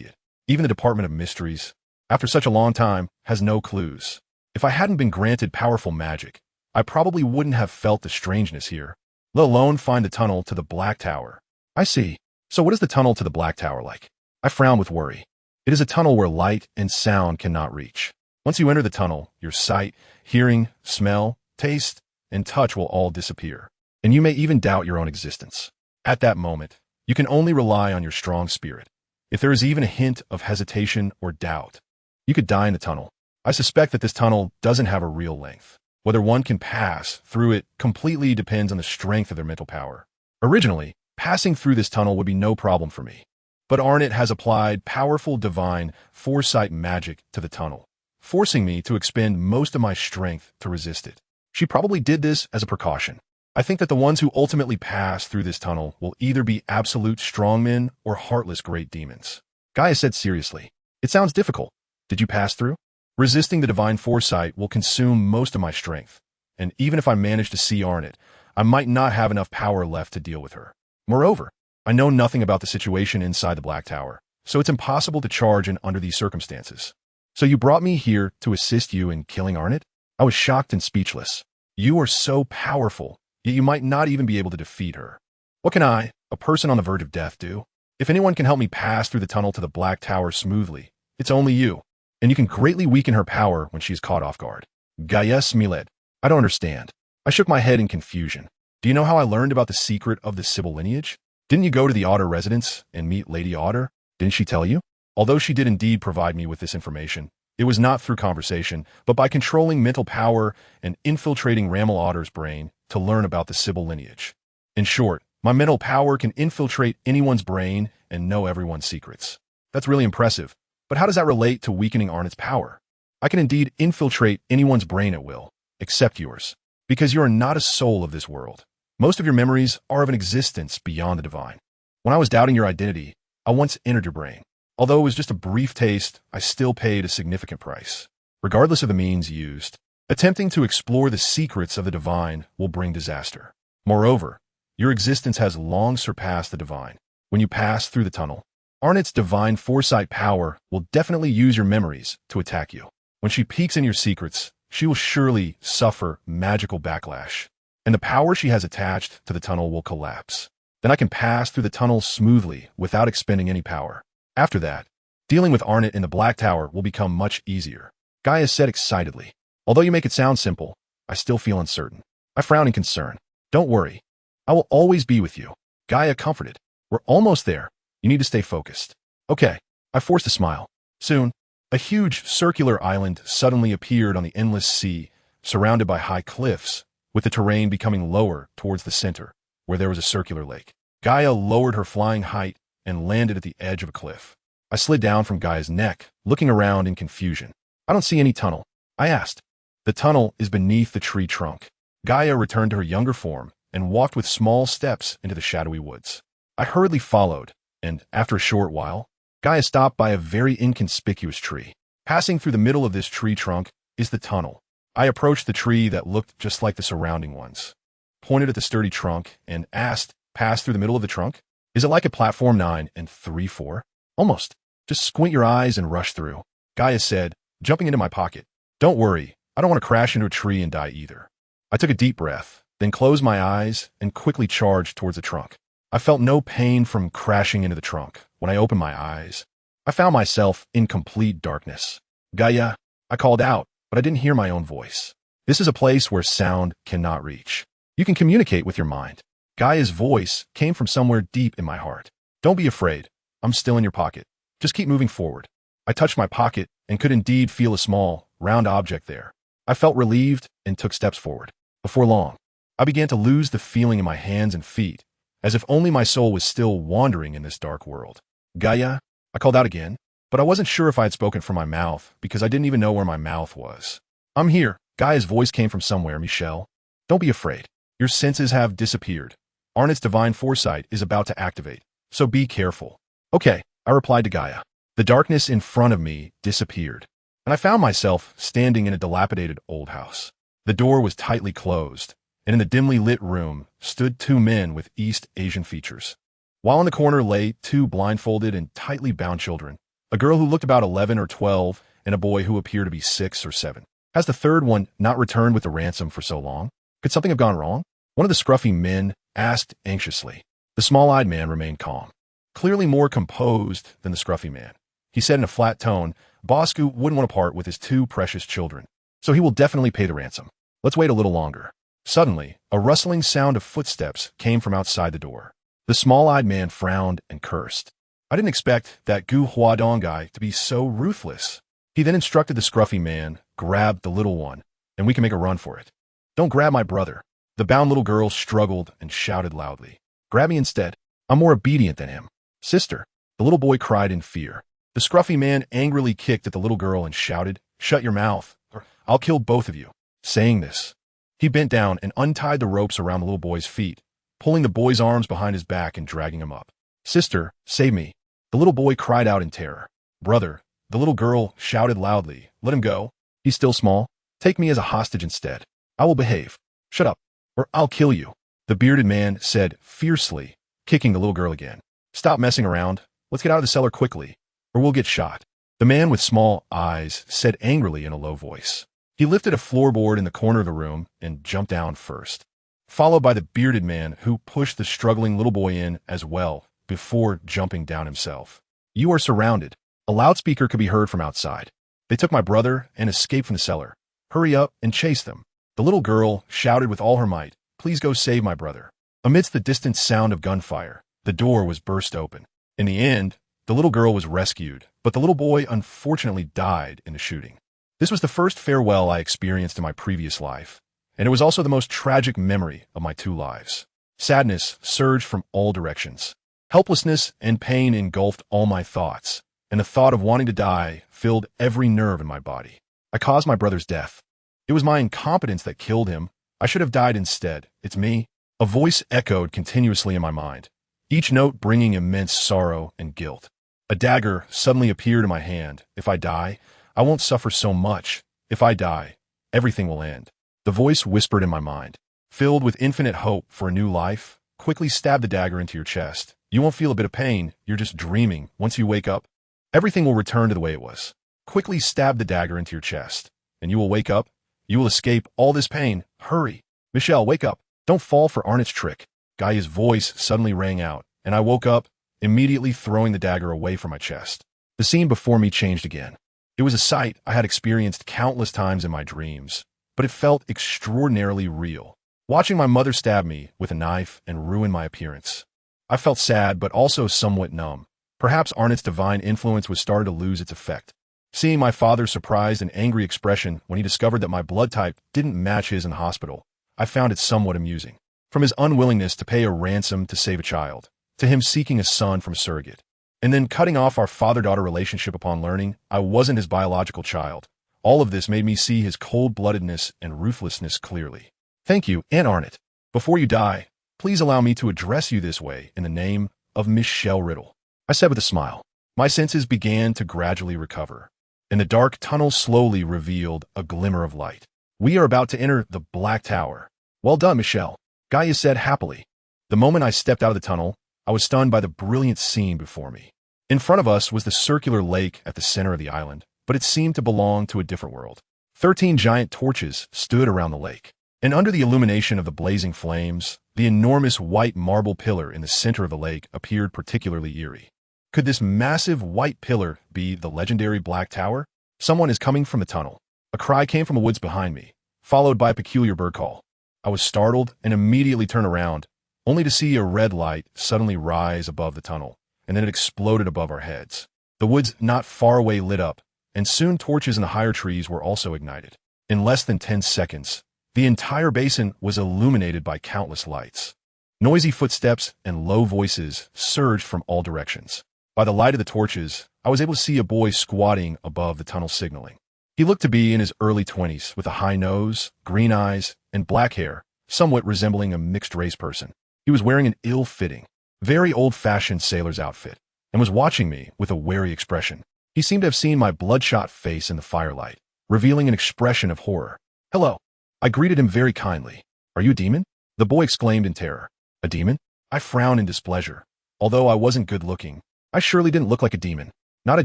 it. Even the Department of Mysteries, after such a long time, has no clues. If I hadn't been granted powerful magic, I probably wouldn't have felt the strangeness here, let alone find the tunnel to the Black Tower. I see. So what is the tunnel to the Black Tower like? I frowned with worry. It is a tunnel where light and sound cannot reach. Once you enter the tunnel, your sight, hearing, smell, taste, and touch will all disappear, and you may even doubt your own existence. At that moment, you can only rely on your strong spirit. If there is even a hint of hesitation or doubt, you could die in the tunnel. I suspect that this tunnel doesn't have a real length. Whether one can pass through it completely depends on the strength of their mental power. Originally, passing through this tunnel would be no problem for me. But Arnett has applied powerful divine foresight magic to the tunnel, forcing me to expend most of my strength to resist it. She probably did this as a precaution. I think that the ones who ultimately pass through this tunnel will either be absolute strongmen or heartless great demons. Gaia said seriously, "It sounds difficult. Did you pass through?" Resisting the divine foresight will consume most of my strength, and even if I manage to see Arnett, I might not have enough power left to deal with her. Moreover, I know nothing about the situation inside the Black Tower, so it's impossible to charge in under these circumstances. So you brought me here to assist you in killing Arnett? I was shocked and speechless. You are so powerful, yet you might not even be able to defeat her. What can I, a person on the verge of death, do? If anyone can help me pass through the tunnel to the Black Tower smoothly, it's only you, and you can greatly weaken her power when she is caught off guard. Gaia Smiled. I don't understand. I shook my head in confusion. Do you know how I learned about the secret of the Sybil lineage? Didn't you go to the Otter residence and meet Lady Otter? Didn't she tell you? Although she did indeed provide me with this information, it was not through conversation, but by controlling mental power and infiltrating Ramel Otter's brain to learn about the Sybil lineage. In short, my mental power can infiltrate anyone's brain and know everyone's secrets. That's really impressive, but how does that relate to weakening Arnett's power? I can indeed infiltrate anyone's brain at will, except yours, because you are not a soul of this world. Most of your memories are of an existence beyond the divine. When I was doubting your identity, I once entered your brain. Although it was just a brief taste, I still paid a significant price. Regardless of the means used, attempting to explore the secrets of the divine will bring disaster. Moreover, your existence has long surpassed the divine. When you pass through the tunnel, Arnett's divine foresight power will definitely use your memories to attack you. When she peeks in your secrets, she will surely suffer magical backlash, and the power she has attached to the tunnel will collapse. Then I can pass through the tunnel smoothly without expending any power. After that, dealing with Arnett in the Black Tower will become much easier. Gaia said excitedly. Although you make it sound simple, I still feel uncertain. I frown in concern. Don't worry. I will always be with you. Gaia comforted. We're almost there. You need to stay focused. Okay. I forced a smile. Soon, a huge circular island suddenly appeared on the endless sea, surrounded by high cliffs, with the terrain becoming lower towards the center, where there was a circular lake. Gaia lowered her flying height and landed at the edge of a cliff. I slid down from Gaia's neck, looking around in confusion. I don't see any tunnel. I asked. The tunnel is beneath the tree trunk. Gaia returned to her younger form and walked with small steps into the shadowy woods. I hurriedly followed, and after a short while, Gaia stopped by a very inconspicuous tree. Passing through the middle of this tree trunk is the tunnel. I approached the tree that looked just like the surrounding ones, pointed at the sturdy trunk, and asked, "Pass through the middle of the trunk? Is it like a platform 9 and 3-4? Almost. Just squint your eyes and rush through, Gaia said, jumping into my pocket. Don't worry, I don't want to crash into a tree and die either. I took a deep breath, then closed my eyes and quickly charged towards the trunk. I felt no pain from crashing into the trunk. When I opened my eyes, I found myself in complete darkness. Gaia, I called out, but I didn't hear my own voice. This is a place where sound cannot reach. You can communicate with your mind. Gaia's voice came from somewhere deep in my heart. Don't be afraid. I'm still in your pocket. Just keep moving forward. I touched my pocket and could indeed feel a small, round object there. I felt relieved and took steps forward. Before long, I began to lose the feeling in my hands and feet, as if only my soul was still wandering in this dark world. Gaia, I called out again, but I wasn't sure if I had spoken from my mouth because I didn't even know where my mouth was. I'm here. Gaia's voice came from somewhere, Michelle. Don't be afraid. Your senses have disappeared. Arnott's divine foresight is about to activate, so be careful. Okay, I replied to Gaia. The darkness in front of me disappeared, and I found myself standing in a dilapidated old house. The door was tightly closed, and in the dimly lit room stood two men with East Asian features. While in the corner lay two blindfolded and tightly bound children, a girl who looked about 11 or 12 and a boy who appeared to be 6 or 7. Has the third one not returned with the ransom for so long? Could something have gone wrong? One of the scruffy men asked anxiously. The small-eyed man remained calm, clearly more composed than the scruffy man. He said in a flat tone, Bosco wouldn't want to part with his two precious children, so he will definitely pay the ransom. Let's wait a little longer. Suddenly, a rustling sound of footsteps came from outside the door. The small-eyed man frowned and cursed. I didn't expect that Gu Huadong guy to be so ruthless. He then instructed the scruffy man, grab the little one, and we can make a run for it. Don't grab my brother. The bound little girl struggled and shouted loudly. Grab me instead. I'm more obedient than him. Sister, the little boy cried in fear. The scruffy man angrily kicked at the little girl and shouted, Shut your mouth, or I'll kill both of you. Saying this, he bent down and untied the ropes around the little boy's feet, pulling the boy's arms behind his back and dragging him up. Sister, save me. The little boy cried out in terror. Brother, the little girl shouted loudly. Let him go. He's still small. Take me as a hostage instead. I will behave. Shut up, or I'll kill you. The bearded man said fiercely, kicking the little girl again. Stop messing around. Let's get out of the cellar quickly, or we'll get shot. The man with small eyes said angrily in a low voice. He lifted a floorboard in the corner of the room and jumped down first, followed by the bearded man who pushed the struggling little boy in as well before jumping down himself. You are surrounded. A loudspeaker could be heard from outside. They took my brother and escaped from the cellar. Hurry up and chase them. The little girl shouted with all her might, Please go save my brother. Amidst the distant sound of gunfire, the door was burst open. In the end, the little girl was rescued, but the little boy unfortunately died in the shooting. This was the first farewell I experienced in my previous life, and it was also the most tragic memory of my 2 lives. Sadness surged from all directions. Helplessness and pain engulfed all my thoughts, and the thought of wanting to die filled every nerve in my body. I caused my brother's death. It was my incompetence that killed him. I should have died instead. It's me. A voice echoed continuously in my mind, each note bringing immense sorrow and guilt. A dagger suddenly appeared in my hand. If I die, I won't suffer so much. If I die, everything will end. The voice whispered in my mind. Filled with infinite hope for a new life, quickly stab the dagger into your chest. You won't feel a bit of pain. You're just dreaming. Once you wake up, everything will return to the way it was. Quickly stab the dagger into your chest, and you will wake up. You will escape all this pain. Hurry. Michelle, wake up. Don't fall for Arnott's trick. Gaia's voice suddenly rang out, and I woke up, immediately throwing the dagger away from my chest. The scene before me changed again. It was a sight I had experienced countless times in my dreams, but it felt extraordinarily real. Watching my mother stab me with a knife and ruin my appearance. I felt sad, but also somewhat numb. Perhaps Arnott's divine influence was starting to lose its effect. Seeing my father's surprised and angry expression when he discovered that my blood type didn't match his in the hospital, I found it somewhat amusing. From his unwillingness to pay a ransom to save a child, to him seeking a son from a surrogate, and then cutting off our father-daughter relationship upon learning I wasn't his biological child. All of this made me see his cold-bloodedness and ruthlessness clearly. Thank you, Aunt Arnott. Before you die, please allow me to address you this way in the name of Michelle Riddle, I said with a smile. My senses began to gradually recover, and the dark tunnel slowly revealed a glimmer of light. We are about to enter the Black Tower. Well done, Michelle, Gaia said happily. The moment I stepped out of the tunnel, I was stunned by the brilliant scene before me. In front of us was the circular lake at the center of the island, but it seemed to belong to a different world. 13 giant torches stood around the lake, and under the illumination of the blazing flames, the enormous white marble pillar in the center of the lake appeared particularly eerie. Could this massive white pillar be the legendary Black Tower? Someone is coming from the tunnel. A cry came from the woods behind me, followed by a peculiar bird call. I was startled and immediately turned around, only to see a red light suddenly rise above the tunnel, and then it exploded above our heads. The woods not far away lit up, and soon torches in the higher trees were also ignited. In less than 10 seconds, the entire basin was illuminated by countless lights. Noisy footsteps and low voices surged from all directions. By the light of the torches, I was able to see a boy squatting above the tunnel signaling. He looked to be in his early 20s, with a high nose, green eyes, and black hair, somewhat resembling a mixed-race person. He was wearing an ill-fitting, very old-fashioned sailor's outfit, and was watching me with a wary expression. He seemed to have seen my bloodshot face in the firelight, revealing an expression of horror. "Hello." I greeted him very kindly. "Are you a demon?" The boy exclaimed in terror. "A demon?" I frowned in displeasure. Although I wasn't good-looking, I surely didn't look like a demon. "Not a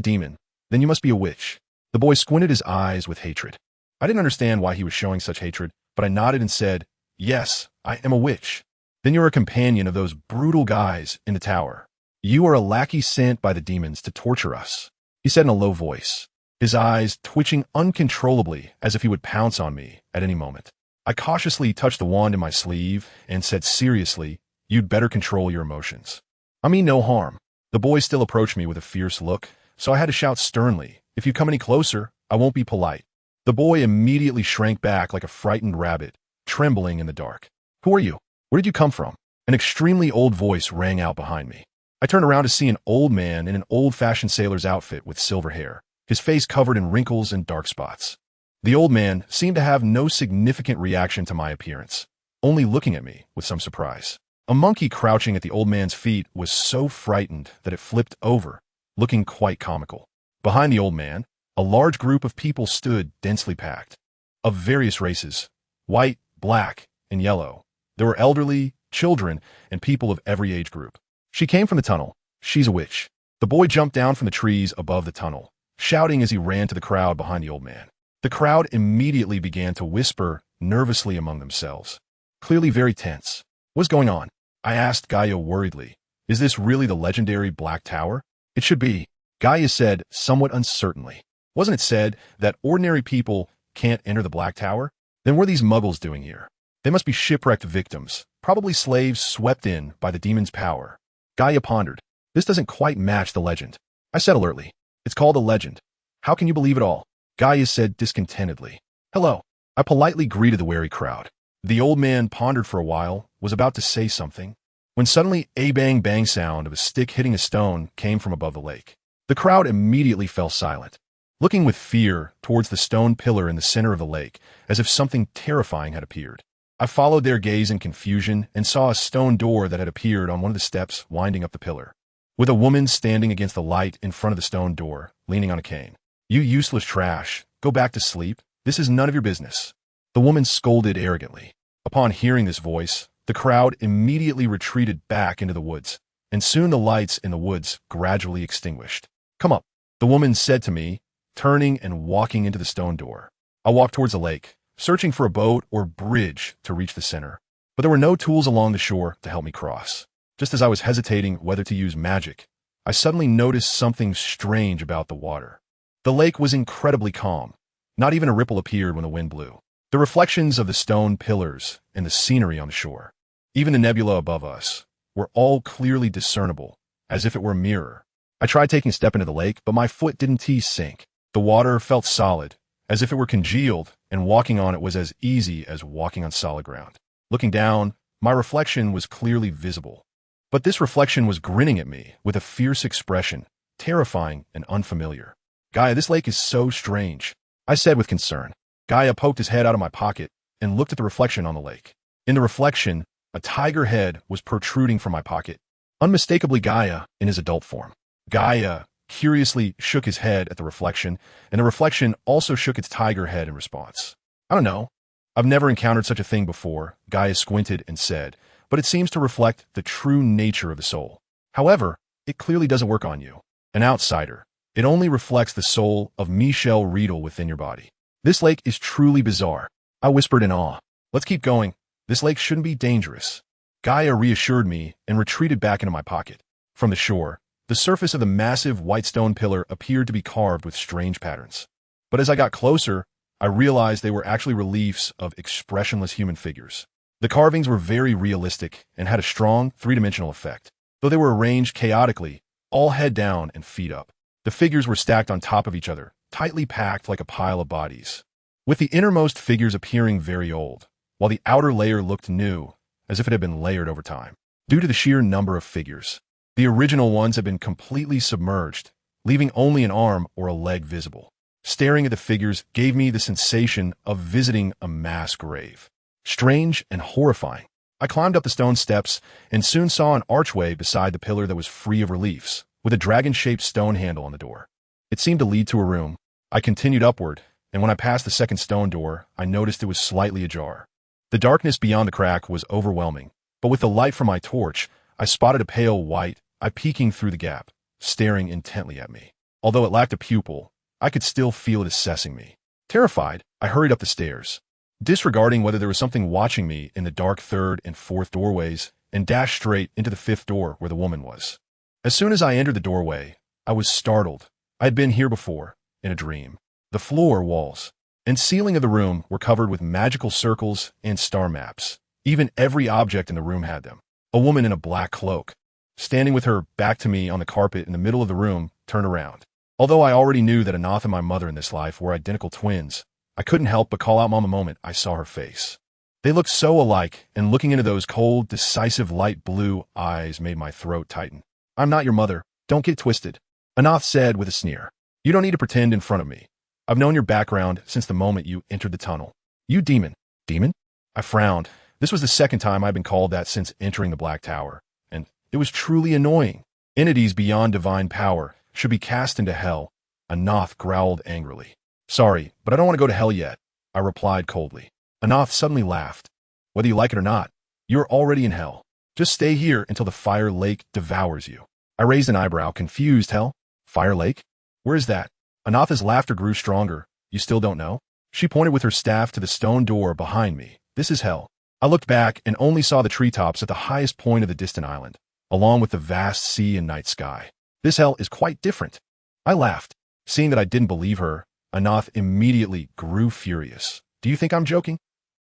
demon. Then you must be a witch." The boy squinted his eyes with hatred. I didn't understand why he was showing such hatred, but I nodded and said, "Yes, I am a witch." "Then you're a companion of those brutal guys in the tower. You are a lackey sent by the demons to torture us," he said in a low voice, his eyes twitching uncontrollably as if he would pounce on me at any moment. I cautiously touched the wand in my sleeve and said seriously, "You'd better control your emotions. I mean no harm." The boy still approached me with a fierce look, so I had to shout sternly, "If you come any closer, I won't be polite." The boy immediately shrank back like a frightened rabbit, trembling in the dark. "Who are you? Where did you come from?" An extremely old voice rang out behind me. I turned around to see an old man in an old-fashioned sailor's outfit with silver hair, his face covered in wrinkles and dark spots. The old man seemed to have no significant reaction to my appearance, only looking at me with some surprise. A monkey crouching at the old man's feet was so frightened that it flipped over, looking quite comical. Behind the old man, a large group of people stood densely packed, of various races, white, black, and yellow. There were elderly, children, and people of every age group. "She came from the tunnel. She's a witch." The boy jumped down from the trees above the tunnel, shouting as he ran to the crowd behind the old man. The crowd immediately began to whisper nervously among themselves, clearly very tense. "What's going on?" I asked Gaia worriedly. "Is this really the legendary Black Tower?" "It should be," Gaia said somewhat uncertainly. "Wasn't it said that ordinary people can't enter the Black Tower? Then what are these muggles doing here? They must be shipwrecked victims, probably slaves swept in by the demon's power." Gaia pondered. "This doesn't quite match the legend," I said alertly. "It's called a legend. How can you believe it all?" Gaia said discontentedly. "Hello." I politely greeted the wary crowd. The old man pondered for a while, was about to say something, when suddenly a bang-bang sound of a stick hitting a stone came from above the lake. The crowd immediately fell silent, looking with fear towards the stone pillar in the center of the lake, as if something terrifying had appeared. I followed their gaze in confusion and saw a stone door that had appeared on one of the steps winding up the pillar, with a woman standing against the light in front of the stone door, leaning on a cane. "You useless trash, go back to sleep. This is none of your business," the woman scolded arrogantly. Upon hearing this voice, the crowd immediately retreated back into the woods, and soon the lights in the woods gradually extinguished. "Come up," the woman said to me, turning and walking into the stone door. I walked towards the lake, searching for a boat or bridge to reach the center, but there were no tools along the shore to help me cross. Just as I was hesitating whether to use magic, I suddenly noticed something strange about the water. The lake was incredibly calm. Not even a ripple appeared when the wind blew. The reflections of the stone pillars and the scenery on the shore, even the nebula above us, were all clearly discernible, as if it were a mirror. I tried taking a step into the lake, but my foot didn't sink. The water felt solid, as if it were congealed, and walking on it was as easy as walking on solid ground. Looking down, my reflection was clearly visible. But this reflection was grinning at me with a fierce expression, terrifying and unfamiliar. "Gaia, this lake is so strange," I said with concern. Gaia poked his head out of my pocket and looked at the reflection on the lake. In the reflection, a tiger head was protruding from my pocket, unmistakably Gaia in his adult form. Gaia curiously shook his head at the reflection, and the reflection also shook its tiger head in response. "I don't know. I've never encountered such a thing before," Gaia squinted and said, "but it seems to reflect the true nature of the soul. However, it clearly doesn't work on you. An outsider. It only reflects the soul of Michel Riedel within your body. This lake is truly bizarre. I whispered in awe. Let's keep going. This lake shouldn't be dangerous. Gaia reassured me and retreated back into my pocket. From the shore, the surface of the massive white stone pillar appeared to be carved with strange patterns. But as I got closer, I realized they were actually reliefs of expressionless human figures. The carvings were very realistic and had a strong, three-dimensional effect. Though they were arranged chaotically, all head down and feet up. The figures were stacked on top of each other, tightly packed like a pile of bodies, with the innermost figures appearing very old, while the outer layer looked new, as if it had been layered over time. Due to the sheer number of figures, the original ones had been completely submerged, leaving only an arm or a leg visible. Staring at the figures gave me the sensation of visiting a mass grave. Strange and horrifying. I climbed up the stone steps and soon saw an archway beside the pillar that was free of reliefs, with a dragon-shaped stone handle on the door. It seemed to lead to a room. I continued upward, and when I passed the second stone door, I noticed it was slightly ajar. The darkness beyond the crack was overwhelming, but with the light from my torch, I spotted a pale white eye peeking through the gap, staring intently at me. Although it lacked a pupil, I could still feel it assessing me. Terrified, I hurried up the stairs, disregarding whether there was something watching me in the dark third and fourth doorways, and dashed straight into the fifth door where the woman was. As soon as I entered the doorway, I was startled. I had been here before, in a dream. The floor, walls, and ceiling of the room were covered with magical circles and star maps. Even every object in the room had them. A woman in a black cloak, standing with her back to me on the carpet in the middle of the room, turned around. Although I already knew that Anath and my mother in this life were identical twins, I couldn't help but call out Mom the moment I saw her face. They looked so alike, and looking into those cold, decisive light blue eyes made my throat tighten. "I'm not your mother. Don't get twisted," Anath said with a sneer. "You don't need to pretend in front of me. I've known your background since the moment you entered the tunnel. You demon." "Demon?" I frowned. This was the second time I'd been called that since entering the Black Tower, and it was truly annoying. Entities beyond divine power should be cast into hell, Anath growled angrily. "Sorry, but I don't want to go to hell yet," I replied coldly. Anath suddenly laughed. "Whether you like it or not, you're already in hell. Just stay here until the fire lake devours you." I raised an eyebrow, confused. "Hell? Fire lake? Where is that?" Anatha's laughter grew stronger. "You still don't know?" She pointed with her staff to the stone door behind me. "This is hell." I looked back and only saw the treetops at the highest point of the distant island, along with the vast sea and night sky. "This hell is quite different." I laughed. Seeing that I didn't believe her, Anath immediately grew furious. "Do you think I'm joking?"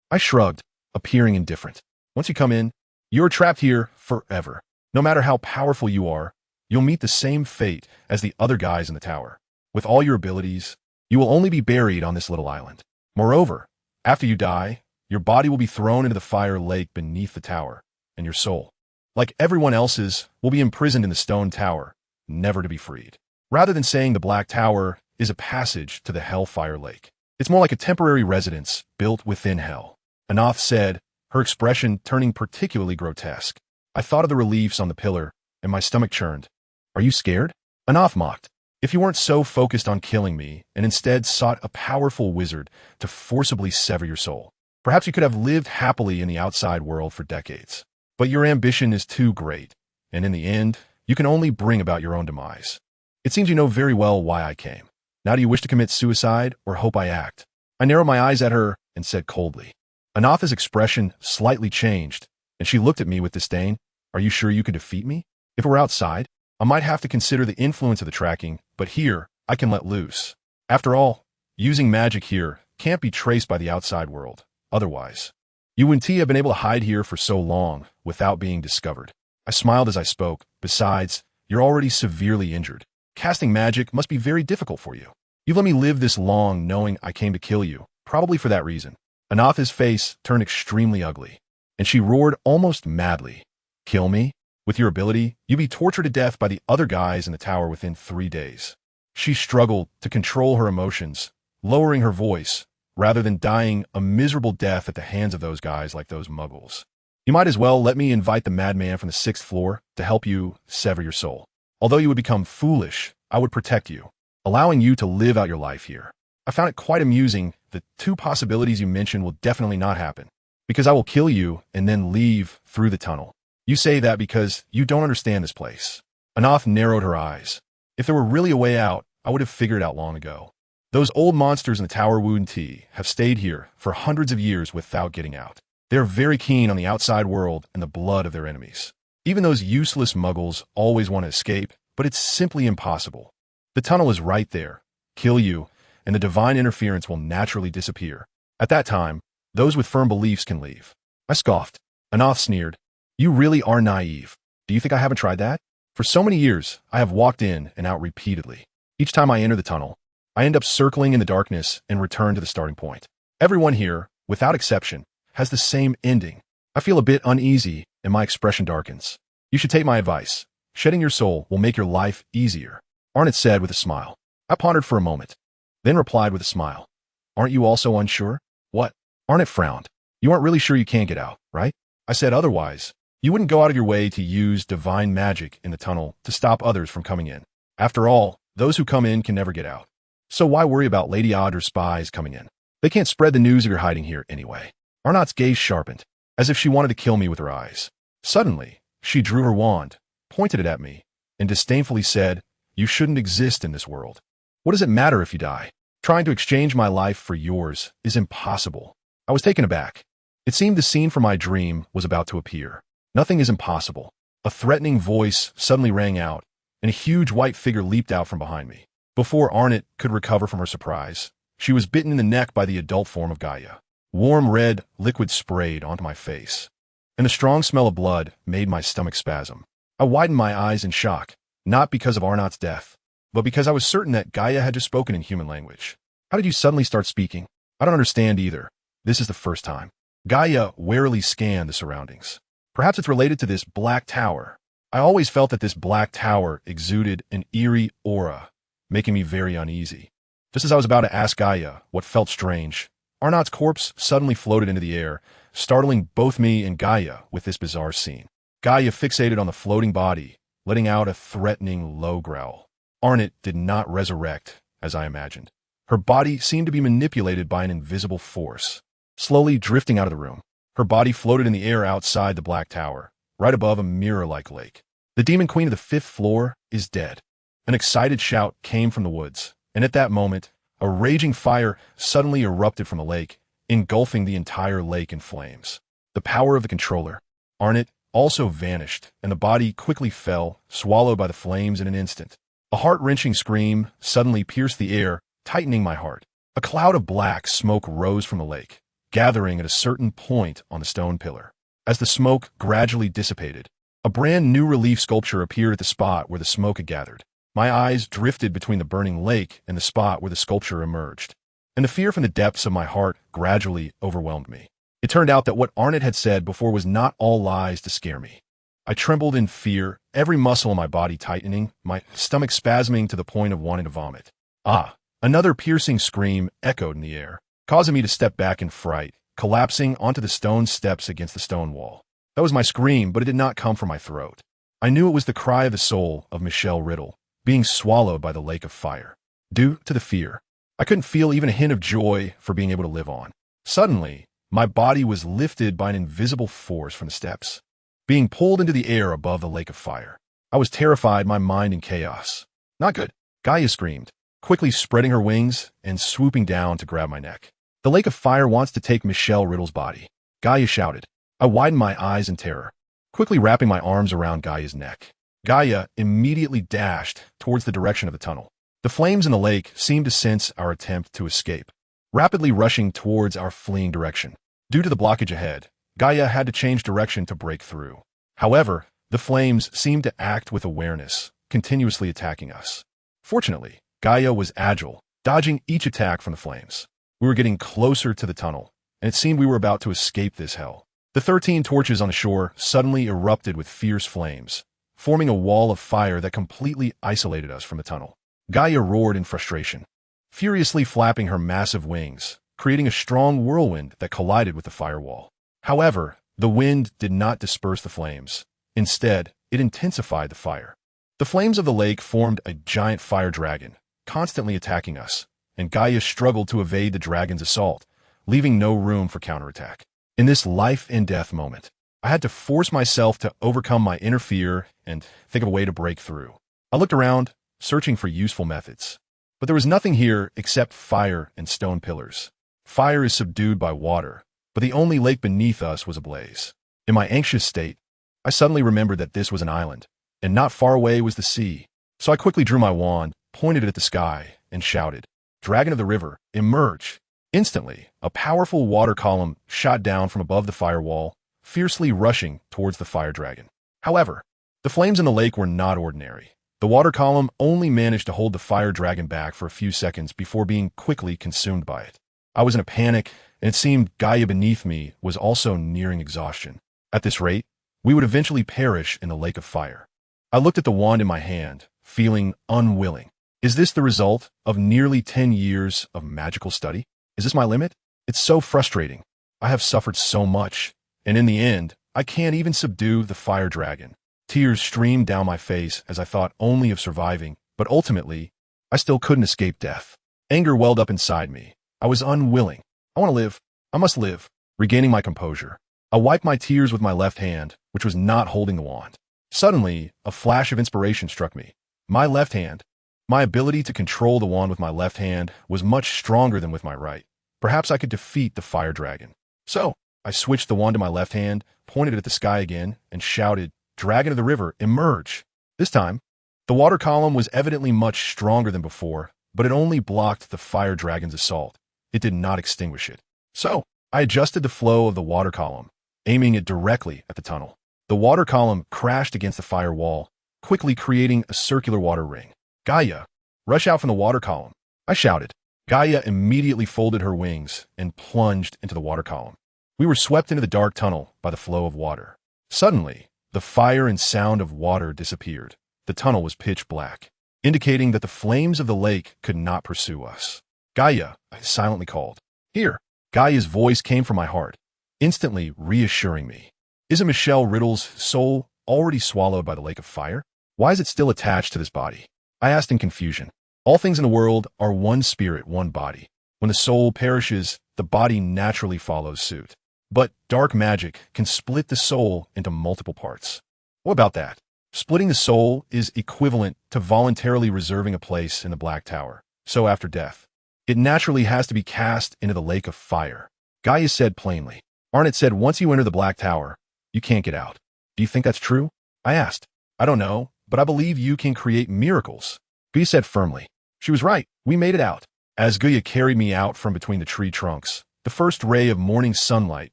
I shrugged, appearing indifferent. "Once you come in, you're trapped here forever. No matter how powerful you are, you'll meet the same fate as the other guys in the tower. With all your abilities, you will only be buried on this little island. Moreover, after you die, your body will be thrown into the fire lake beneath the tower, and your soul, like everyone else's, will be imprisoned in the stone tower, never to be freed. Rather than saying the Black Tower is a passage to the Hellfire Lake, it's more like a temporary residence built within hell," Anath said, her expression turning particularly grotesque. I thought of the reliefs on the pillar, and my stomach churned. "Are you scared?" Anath mocked. "If you weren't so focused on killing me, and instead sought a powerful wizard to forcibly sever your soul, perhaps you could have lived happily in the outside world for decades. But your ambition is too great, and in the end, you can only bring about your own demise. It seems you know very well why I came. Now do you wish to commit suicide, or hope I act?" I narrowed my eyes at her and said coldly. Anatha's expression slightly changed, and she looked at me with disdain. "Are you sure you could defeat me? If it were outside, I might have to consider the influence of the tracking, but here, I can let loose. After all, using magic here can't be traced by the outside world. Otherwise, you wouldn't have been able to hide here for so long without being discovered." I smiled as I spoke. "Besides, you're already severely injured. Casting magic must be very difficult for you. You've let me live this long knowing I came to kill you, probably for that reason." Anatha's face turned extremely ugly, and she roared almost madly. "Kill me? With your ability, you'd be tortured to death by the other guys in the tower within 3 days." She struggled to control her emotions, lowering her voice, rather than dying a miserable death at the hands of those guys like those muggles. "You might as well let me invite the madman from the 6th floor to help you sever your soul. Although you would become foolish, I would protect you, allowing you to live out your life here. I found it quite amusing that 2 possibilities you mentioned will definitely not happen, because I will kill you and then leave through the tunnel. You say that because you don't understand this place." Anath narrowed her eyes. If there were really a way out, I would have figured it out long ago. Those old monsters in the Tower Wound Tea have stayed here for hundreds of years without getting out. They are very keen on the outside world and the blood of their enemies. Even those useless muggles always want to escape, but it's simply impossible. The tunnel is right there. Kill you, and the divine interference will naturally disappear. At that time, those with firm beliefs can leave. I scoffed. Anath sneered. You really are naive. Do you think I haven't tried that? For so many years, I have walked in and out repeatedly. Each time I enter the tunnel, I end up circling in the darkness and return to the starting point. Everyone here, without exception, has the same ending. I feel a bit uneasy and my expression darkens. You should take my advice. Shedding your soul will make your life easier, Arnott said with a smile. I pondered for a moment, then replied with a smile. Aren't you also unsure? What? Arnott frowned. You aren't really sure you can't get out, right? I said otherwise. You wouldn't go out of your way to use divine magic in the tunnel to stop others from coming in. After all, those who come in can never get out. So why worry about Lady Audra's spies coming in? They can't spread the news of your hiding here anyway. Arnott's gaze sharpened, as if she wanted to kill me with her eyes. Suddenly, she drew her wand, pointed it at me, and disdainfully said, You shouldn't exist in this world. What does it matter if you die? Trying to exchange my life for yours is impossible. I was taken aback. It seemed the scene from my dream was about to appear. Nothing is impossible. A threatening voice suddenly rang out, and a huge white figure leaped out from behind me. Before Arnott could recover from her surprise, she was bitten in the neck by the adult form of Gaia. Warm red liquid sprayed onto my face, and the strong smell of blood made my stomach spasm. I widened my eyes in shock, not because of Arnott's death, but because I was certain that Gaia had just spoken in human language. How did you suddenly start speaking? I don't understand either. This is the first time. Gaia warily scanned the surroundings. Perhaps it's related to this black tower. I always felt that this black tower exuded an eerie aura, making me very uneasy. Just as I was about to ask Gaia what felt strange, Arnott's corpse suddenly floated into the air, startling both me and Gaia with this bizarre scene. Gaia fixated on the floating body, letting out a threatening low growl. Arnott did not resurrect, as I imagined. Her body seemed to be manipulated by an invisible force, slowly drifting out of the room. Her body floated in the air outside the black tower, right above a mirror-like lake. The demon queen of the 5th floor is dead. An excited shout came from the woods, and at that moment, a raging fire suddenly erupted from the lake, engulfing the entire lake in flames. The power of the controller, Arnott, also vanished, and the body quickly fell, swallowed by the flames in an instant. A heart-wrenching scream suddenly pierced the air, tightening my heart. A cloud of black smoke rose from the lake, gathering at a certain point on the stone pillar. As the smoke gradually dissipated, a brand new relief sculpture appeared at the spot where the smoke had gathered. My eyes drifted between the burning lake and the spot where the sculpture emerged, and the fear from the depths of my heart gradually overwhelmed me. It turned out that what Arnott had said before was not all lies to scare me. I trembled in fear, every muscle in my body tightening, my stomach spasming to the point of wanting to vomit. Ah, another piercing scream echoed in the air, causing me to step back in fright, collapsing onto the stone steps against the stone wall. That was my scream, but it did not come from my throat. I knew it was the cry of the soul of Michelle Riddle, being swallowed by the lake of fire. Due to the fear, I couldn't feel even a hint of joy for being able to live on. Suddenly, my body was lifted by an invisible force from the steps, being pulled into the air above the lake of fire. I was terrified, my mind in chaos. Not good, Gaia screamed, quickly spreading her wings and swooping down to grab my neck. The lake of fire wants to take Michelle Riddle's body, Gaia shouted. I widened my eyes in terror, quickly wrapping my arms around Gaia's neck. Gaia immediately dashed towards the direction of the tunnel. The flames in the lake seemed to sense our attempt to escape, rapidly rushing towards our fleeing direction. Due to the blockage ahead, Gaia had to change direction to break through. However, the flames seemed to act with awareness, continuously attacking us. Fortunately, Gaia was agile, dodging each attack from the flames. We were getting closer to the tunnel, and it seemed we were about to escape this hell. The 13 torches on the shore suddenly erupted with fierce flames, forming a wall of fire that completely isolated us from the tunnel. Gaia roared in frustration, furiously flapping her massive wings, creating a strong whirlwind that collided with the firewall. However, the wind did not disperse the flames. Instead, it intensified the fire. The flames of the lake formed a giant fire dragon, constantly attacking us, and Gaia struggled to evade the dragon's assault, leaving no room for counterattack. In this life-and-death moment, I had to force myself to overcome my inner fear and think of a way to break through. I looked around, searching for useful methods. But there was nothing here except fire and stone pillars. Fire is subdued by water, but the only lake beneath us was ablaze. In my anxious state, I suddenly remembered that this was an island, and not far away was the sea. So I quickly drew my wand, pointed it at the sky, and shouted, "Dragon of the river, emerge!" Instantly, a powerful water column shot down from above the firewall, fiercely rushing towards the fire dragon. However, the flames in the lake were not ordinary. The water column only managed to hold the fire dragon back for a few seconds before being quickly consumed by it. I was in a panic, and it seemed Gaia beneath me was also nearing exhaustion. At this rate, we would eventually perish in the lake of fire. I looked at the wand in my hand, feeling unwilling. Is this the result of nearly 10 years of magical study? Is this my limit? It's so frustrating. I have suffered so much, and in the end, I can't even subdue the fire dragon. Tears streamed down my face as I thought only of surviving, but ultimately, I still couldn't escape death. Anger welled up inside me. I was unwilling. I want to live. I must live. Regaining my composure, I wiped my tears with my left hand, which was not holding the wand. Suddenly, a flash of inspiration struck me. My left hand, my ability to control the wand with my left hand, was much stronger than with my right. Perhaps I could defeat the fire dragon. So, I switched the wand to my left hand, pointed it at the sky again, and shouted, "Dragon of the river, emerge!" This time, the water column was evidently much stronger than before, but it only blocked the fire dragon's assault. It did not extinguish it. So, I adjusted the flow of the water column, aiming it directly at the tunnel. The water column crashed against the fire wall, quickly creating a circular water ring. "Gaia, rush out from the water column," I shouted. Gaia immediately folded her wings and plunged into the water column. We were swept into the dark tunnel by the flow of water. Suddenly, the fire and sound of water disappeared. The tunnel was pitch black, indicating that the flames of the lake could not pursue us. "Gaia," I silently called. "Here." Gaia's voice came from my heart, instantly reassuring me. Isn't Michelle Riddle's soul already swallowed by the lake of fire? Why is it still attached to this body? I asked in confusion. All things in the world are one spirit, one body. When the soul perishes, the body naturally follows suit. But dark magic can split the soul into multiple parts. What about that? Splitting the soul is equivalent to voluntarily reserving a place in the Black Tower. So after death, it naturally has to be cast into the lake of fire. Gaia said plainly. Arnett said once you enter the Black Tower, you can't get out. Do you think that's true? I asked. I don't know, but I believe you can create miracles. Gaia said firmly. She was right. We made it out. As Gaia carried me out from between the tree trunks, the first ray of morning sunlight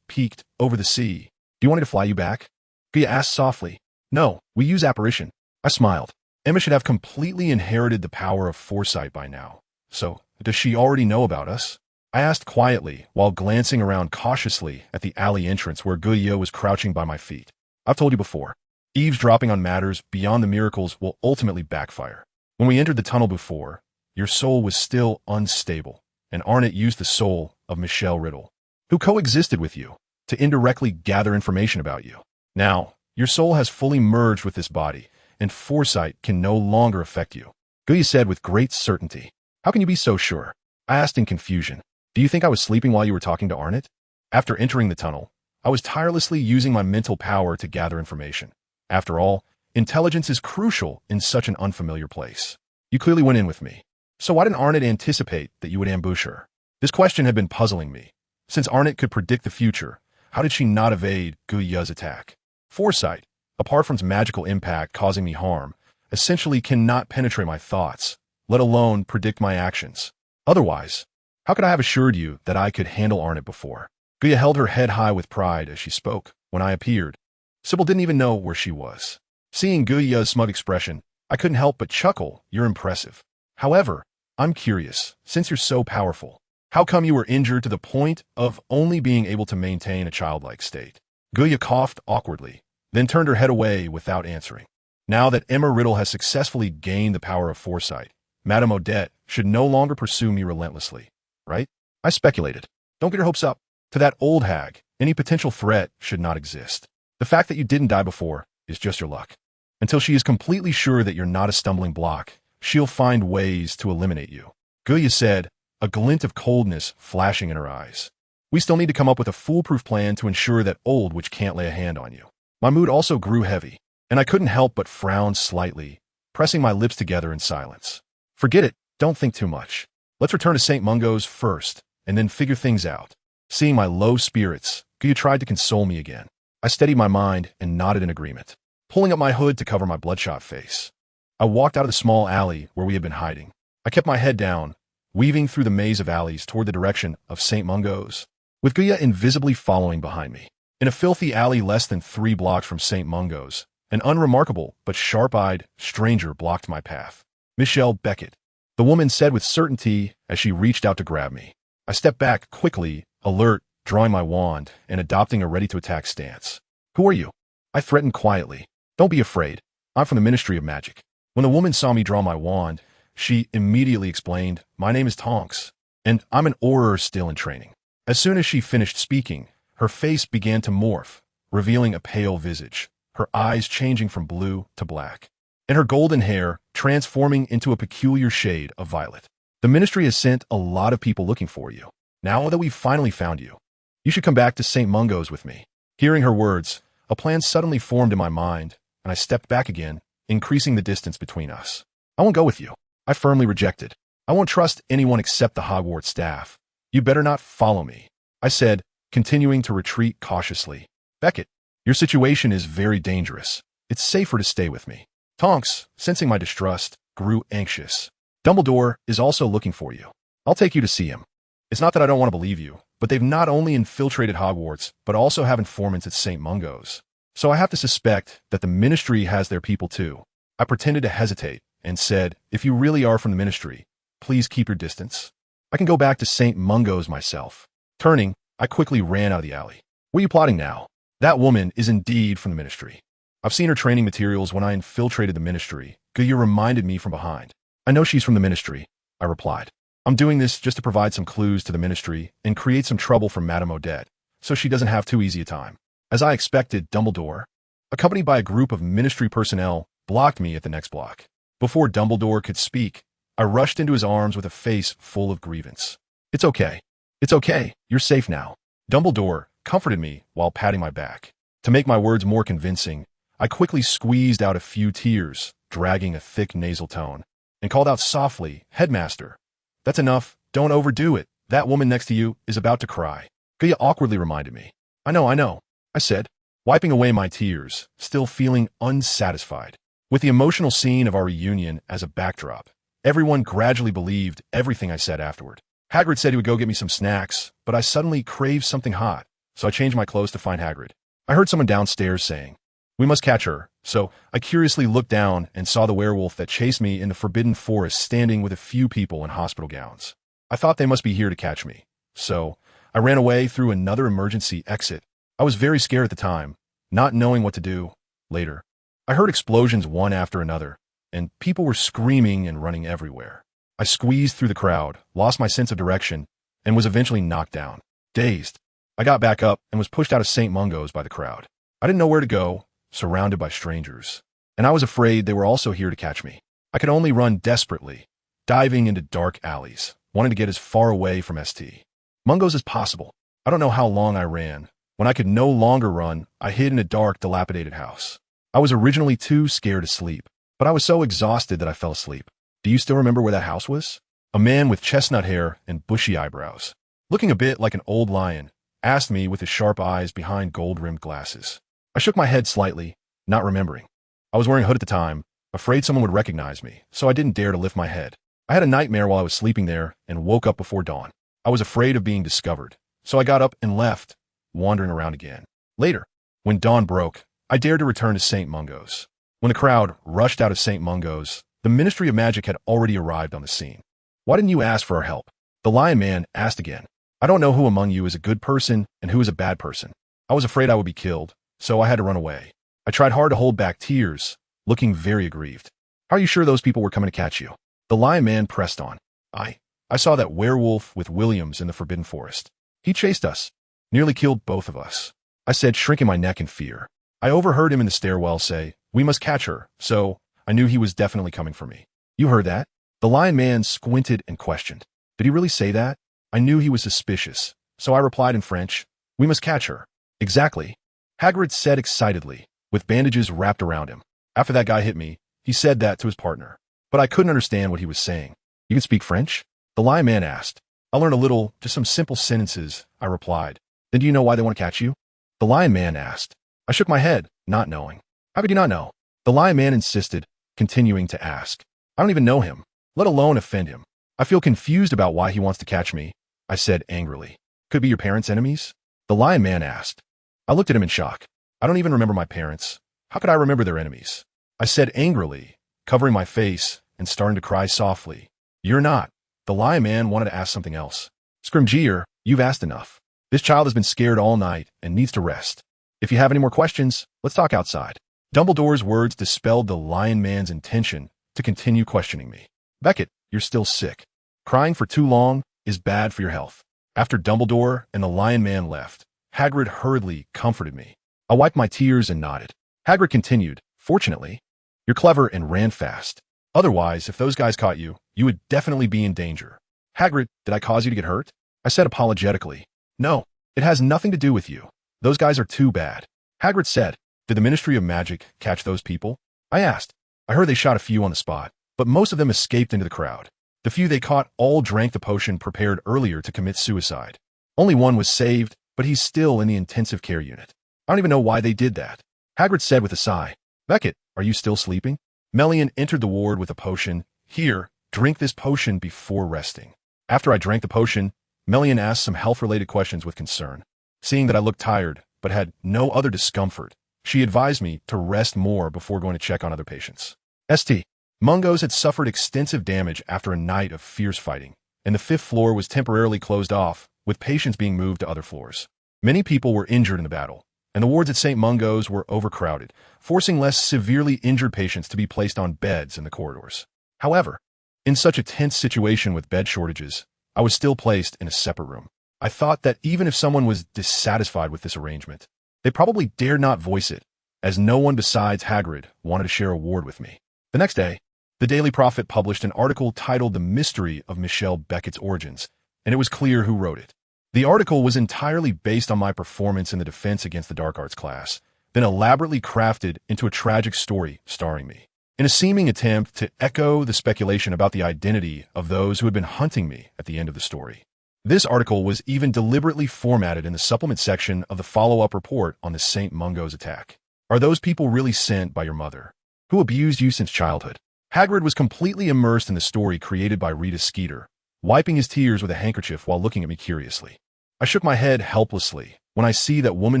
peeked over the sea. Do you want me to fly you back? Gaia asked softly. No, we use apparition. I smiled. Emma should have completely inherited the power of foresight by now. So, does she already know about us? I asked quietly while glancing around cautiously at the alley entrance where Gaia was crouching by my feet. I've told you before, eavesdropping on matters beyond the miracles will ultimately backfire. When we entered the tunnel before, your soul was still unstable, and Arnett used the soul of Michelle Riddle, who coexisted with you, to indirectly gather information about you. Now, your soul has fully merged with this body, and foresight can no longer affect you. Gaia said with great certainty. How can you be so sure? I asked in confusion. Do you think I was sleeping while you were talking to Arnett? After entering the tunnel, I was tirelessly using my mental power to gather information. After all, intelligence is crucial in such an unfamiliar place. You clearly went in with me. So why didn't Arnett anticipate that you would ambush her? This question had been puzzling me. Since Arnett could predict the future, how did she not evade Gaia's attack? Foresight, apart from its magical impact causing me harm, essentially cannot penetrate my thoughts, let alone predict my actions. Otherwise, how could I have assured you that I could handle Arnett before? Gaia held her head high with pride as she spoke. When I appeared, Sybil didn't even know where she was. Seeing Gaia's smug expression, I couldn't help but chuckle. You're impressive. However, I'm curious, since you're so powerful, how come you were injured to the point of only being able to maintain a childlike state? Gaia coughed awkwardly, then turned her head away without answering. Now that Emma Riddle has successfully gained the power of foresight, Madame Odette should no longer pursue me relentlessly, right? I speculated. Don't get your hopes up. To that old hag, any potential threat should not exist. The fact that you didn't die before is just your luck. Until she is completely sure that you're not a stumbling block, she'll find ways to eliminate you. Gaia said, a glint of coldness flashing in her eyes. We still need to come up with a foolproof plan to ensure that old witch can't lay a hand on you. My mood also grew heavy, and I couldn't help but frown slightly pressing my lips together in silence. Forget it, don't think too much. Let's return to St. Mungo's first, and then figure things out. Seeing my low spirits, Guya tried to console me again. I steadied my mind and nodded in agreement, pulling up my hood to cover my bloodshot face. I walked out of the small alley where we had been hiding. I kept my head down, weaving through the maze of alleys toward the direction of St. Mungo's, with Guya invisibly following behind me. In a filthy alley less than 3 blocks from St. Mungo's, an unremarkable but sharp-eyed stranger blocked my path. Michelle Beckett, the woman said with certainty as she reached out to grab me. I stepped back quickly, alert, drawing my wand and adopting a ready-to-attack stance. Who are you? I threatened quietly. Don't be afraid. I'm from the Ministry of Magic. When the woman saw me draw my wand, she immediately explained, my name is Tonks, and I'm an Auror still in training. As soon as she finished speaking, her face began to morph, revealing a pale visage, her eyes changing from blue to black, and her golden hair transforming into a peculiar shade of violet. The Ministry has sent a lot of people looking for you. Now that we've finally found you, you should come back to St. Mungo's with me. Hearing her words, a plan suddenly formed in my mind, and I stepped back again, increasing the distance between us. I won't go with you. I firmly rejected. I won't trust anyone except the Hogwarts staff. You better not follow me, I said, continuing to retreat cautiously. Beckett, your situation is very dangerous. It's safer to stay with me. Tonks, sensing my distrust, grew anxious. Dumbledore is also looking for you. I'll take you to see him. It's not that I don't want to believe you, but they've not only infiltrated Hogwarts, but also have informants at St. Mungo's. So I have to suspect that the Ministry has their people too. I pretended to hesitate and said, if you really are from the Ministry, please keep your distance. I can go back to St. Mungo's myself. Turning, I quickly ran out of the alley. What are you plotting now? That woman is indeed from the Ministry. I've seen her training materials when I infiltrated the Ministry. Guya reminded me from behind. I know she's from the Ministry, I replied. I'm doing this just to provide some clues to the Ministry and create some trouble for Madame Odette, so she doesn't have too easy a time. As I expected, Dumbledore, accompanied by a group of Ministry personnel, blocked me at the next block. Before Dumbledore could speak, I rushed into his arms with a face full of grievance. It's okay. It's okay. You're safe now. Dumbledore comforted me while patting my back. To make my words more convincing, I quickly squeezed out a few tears, dragging a thick nasal tone, and called out softly, Headmaster. That's enough. Don't overdo it. That woman next to you is about to cry. Guya awkwardly reminded me. I know, I said, wiping away my tears, still feeling unsatisfied. With the emotional scene of our reunion as a backdrop, everyone gradually believed everything I said afterward. Hagrid said he would go get me some snacks, but I suddenly craved something hot, so I changed my clothes to find Hagrid. I heard someone downstairs saying, we must catch her, so I curiously looked down and saw the werewolf that chased me in the Forbidden Forest standing with a few people in hospital gowns. I thought they must be here to catch me, so I ran away through another emergency exit. I was very scared at the time, not knowing what to do. Later, I heard explosions one after another, and people were screaming and running everywhere. I squeezed through the crowd, lost my sense of direction, and was eventually knocked down. Dazed, I got back up and was pushed out of St. Mungo's by the crowd. I didn't know where to go, surrounded by strangers, and I was afraid they were also here to catch me. I could only run desperately, diving into dark alleys, wanting to get as far away from St. Mungo's as possible. I don't know how long I ran. When I could no longer run, I hid in a dark, dilapidated house. I was originally too scared to sleep, but I was so exhausted that I fell asleep. Do you still remember where that house was? A man with chestnut hair and bushy eyebrows, looking a bit like an old lion, asked me with his sharp eyes behind gold-rimmed glasses. I shook my head slightly, not remembering. I was wearing a hood at the time, afraid someone would recognize me, so I didn't dare to lift my head. I had a nightmare while I was sleeping there and woke up before dawn. I was afraid of being discovered, so I got up and left, wandering around again. Later, when dawn broke, I dared to return to St. Mungo's. When the crowd rushed out of St. Mungo's, the Ministry of Magic had already arrived on the scene. Why didn't you ask for our help? The Lion Man asked again. I don't know who among you is a good person and who is a bad person. I was afraid I would be killed, so I had to run away. I tried hard to hold back tears, looking very aggrieved. How are you sure those people were coming to catch you? The Lion Man pressed on. I saw that werewolf with Williams in the Forbidden Forest. He chased us, nearly killed both of us. I said, shrinking my neck in fear. I overheard him in the stairwell say, we must catch her, so I knew he was definitely coming for me. You heard that? The Lion Man squinted and questioned. Did he really say that? I knew he was suspicious, so I replied in French, we must catch her. Exactly. Hagrid said excitedly, with bandages wrapped around him. After that guy hit me, He said that to his partner. But I couldn't understand what he was saying. You can speak French? The lion man asked. I learned a little, just some simple sentences, I replied. Then do you know why they want to catch you? The lion man asked. I shook my head, not knowing. How could you not know? The lion man insisted, continuing to ask. I don't even know him, let alone offend him. I feel confused about why he wants to catch me, I said angrily. Could it be your parents' enemies? The lion man asked. I looked at him in shock. I don't even remember my parents. How could I remember their enemies? I said angrily, covering my face and starting to cry softly. You're not. The lion man wanted to ask something else. Scrimgear, you've asked enough. This child has been scared all night and needs to rest. If you have any more questions, let's talk outside. Dumbledore's words dispelled the lion man's intention to continue questioning me. Beckett, you're still sick. Crying for too long is bad for your health. After Dumbledore and the lion man left, Hagrid hurriedly comforted me. I wiped my tears and nodded. Hagrid continued, fortunately, you're clever and ran fast. Otherwise, if those guys caught you, you would definitely be in danger. Hagrid, did I cause you to get hurt? I said apologetically. No, it has nothing to do with you. Those guys are too bad. Hagrid said, did the Ministry of Magic catch those people? I asked. I heard they shot a few on the spot, but most of them escaped into the crowd. The few they caught all drank the potion prepared earlier to commit suicide. Only one was saved, but he's still in the intensive care unit. I don't even know why they did that. Hagrid said with a sigh. Beckett, are you still sleeping? Melian entered the ward with a potion. Here, drink this potion before resting. After I drank the potion, Melian asked some health-related questions with concern. Seeing that I looked tired, but had no other discomfort, she advised me to rest more before going to check on other patients. St. Mungo's had suffered extensive damage after a night of fierce fighting, and the 5th floor was temporarily closed off, with patients being moved to other floors. Many people were injured in the battle, and the wards at St. Mungo's were overcrowded, forcing less severely injured patients to be placed on beds in the corridors. However, in such a tense situation with bed shortages, I was still placed in a separate room. I thought that even if someone was dissatisfied with this arrangement, they probably dared not voice it, as no one besides Hagrid wanted to share a ward with me. The next day, the Daily Prophet published an article titled The Mystery of Michelle Beckett's Origins, and it was clear who wrote it. The article was entirely based on my performance in the defense against the dark arts class, then elaborately crafted into a tragic story starring me. In a seeming attempt to echo the speculation about the identity of those who had been hunting me at the end of the story. This article was even deliberately formatted in the supplement section of the follow-up report on the St. Mungo's attack. Are those people really sent by your mother, who abused you since childhood? Hagrid was completely immersed in the story created by Rita Skeeter, wiping his tears with a handkerchief while looking at me curiously. I shook my head helplessly. When I see that woman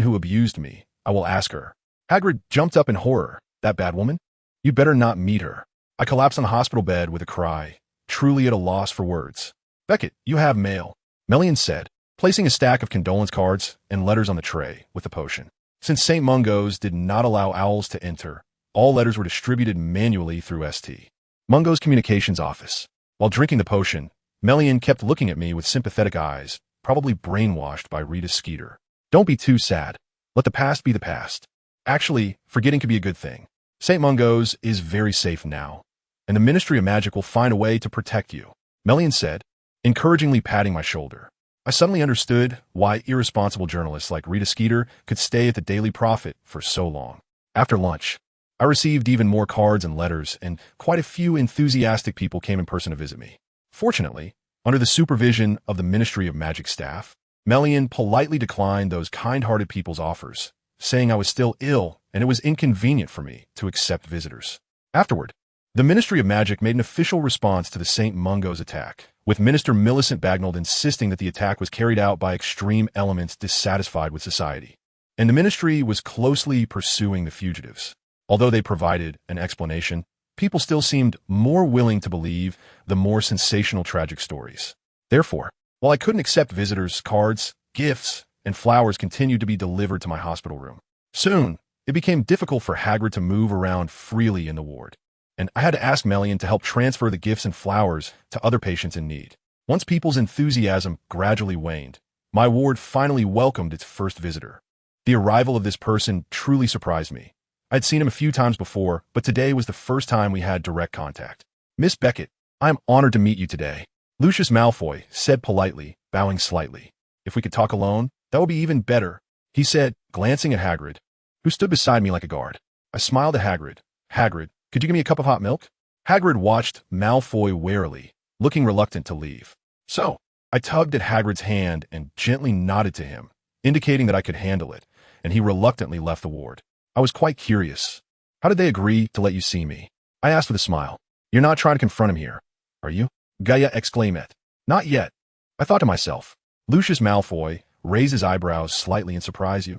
who abused me, I will ask her. Hagrid jumped up in horror. That bad woman? You'd better not meet her. I collapsed on the hospital bed with a cry, truly at a loss for words. Beckett, you have mail, Melian said, placing a stack of condolence cards and letters on the tray with the potion. Since St. Mungo's did not allow owls to enter, all letters were distributed manually through St. Mungo's communications office. While drinking the potion, Melian kept looking at me with sympathetic eyes, probably brainwashed by Rita Skeeter. Don't be too sad. Let the past be the past. Actually, forgetting could be a good thing. St. Mungo's is very safe now, and the Ministry of Magic will find a way to protect you, Melian said, encouragingly patting my shoulder. I suddenly understood why irresponsible journalists like Rita Skeeter could stay at the Daily Prophet for so long. After lunch, I received even more cards and letters, and quite a few enthusiastic people came in person to visit me. Fortunately, under the supervision of the Ministry of Magic staff, Melian politely declined those kind-hearted people's offers, saying I was still ill and it was inconvenient for me to accept visitors. Afterward, the Ministry of Magic made an official response to the St. Mungo's attack, with Minister Millicent Bagnold insisting that the attack was carried out by extreme elements dissatisfied with society, and the ministry was closely pursuing the fugitives. Although they provided an explanation, people still seemed more willing to believe the more sensational tragic stories. Therefore, while I couldn't accept visitors, cards, gifts, and flowers continued to be delivered to my hospital room. Soon, it became difficult for Hagrid to move around freely in the ward, and I had to ask Melian to help transfer the gifts and flowers to other patients in need. Once people's enthusiasm gradually waned, my ward finally welcomed its first visitor. The arrival of this person truly surprised me. I'd seen him a few times before, but today was the first time we had direct contact. Miss Beckett, I am honored to meet you today, Lucius Malfoy said politely, bowing slightly. If we could talk alone, that would be even better, he said, glancing at Hagrid, who stood beside me like a guard. I smiled at Hagrid. Hagrid, Could you give me a cup of hot milk? Hagrid watched Malfoy warily, looking reluctant to leave. So, I tugged at Hagrid's hand and gently nodded to him, indicating that I could handle it, and he reluctantly left the ward. I was quite curious. How did they agree to let you see me? I asked with a smile. You're not trying to confront him here, are you? Gaia exclaimed. Not yet. I thought to myself. Lucius Malfoy raised his eyebrows slightly in surprise. You?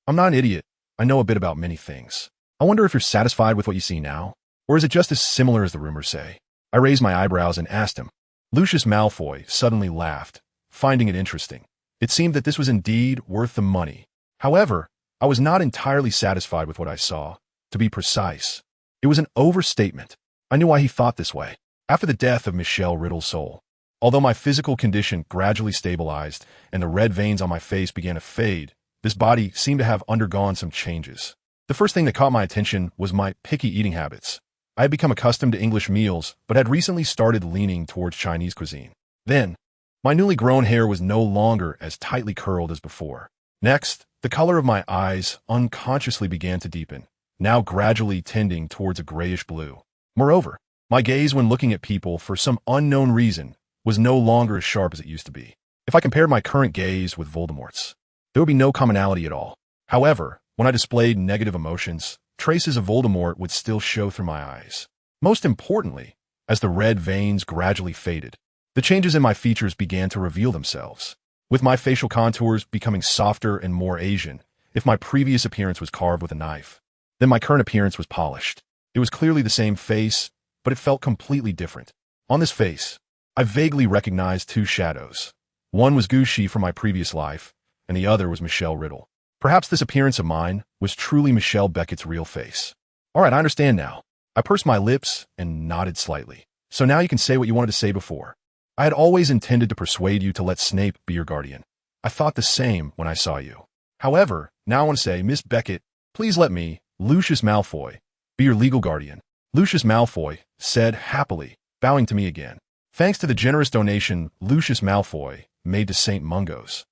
I'm not an idiot. I know a bit about many things. I wonder if you're satisfied with what you see now, or is it just as similar as the rumors say? I raised my eyebrows and asked him. Lucius Malfoy suddenly laughed, finding it interesting. It seemed that this was indeed worth the money. However, I was not entirely satisfied with what I saw. To be precise, it was an overstatement. I knew why he thought this way. After the death of Michelle Riddle's soul, although my physical condition gradually stabilized and the red veins on my face began to fade, this body seemed to have undergone some changes. The first thing that caught my attention was my picky eating habits. I had become accustomed to English meals, but had recently started leaning towards Chinese cuisine. Then, my newly grown hair was no longer as tightly curled as before. Next, the color of my eyes unconsciously began to deepen, now gradually tending towards a grayish blue. Moreover, my gaze when looking at people for some unknown reason was no longer as sharp as it used to be. If I compared my current gaze with Voldemort's, there would be no commonality at all. However, when I displayed negative emotions, traces of Voldemort would still show through my eyes. Most importantly, as the red veins gradually faded, the changes in my features began to reveal themselves. With my facial contours becoming softer and more Asian, if my previous appearance was carved with a knife, then my current appearance was polished. It was clearly the same face, but it felt completely different. On this face, I vaguely recognized two shadows. One was Gushi from my previous life, and the other was Michelle Riddle. Perhaps this appearance of mine was truly Michelle Beckett's real face. All right, I understand now. I pursed my lips and nodded slightly. So now you can say what you wanted to say before. I had always intended to persuade you to let Snape be your guardian. I thought the same when I saw you. However, now I want to say, Miss Beckett, please let me, Lucius Malfoy, be your legal guardian. Lucius Malfoy said happily, bowing to me again. Thanks to the generous donation Lucius Malfoy made to St. Mungo's,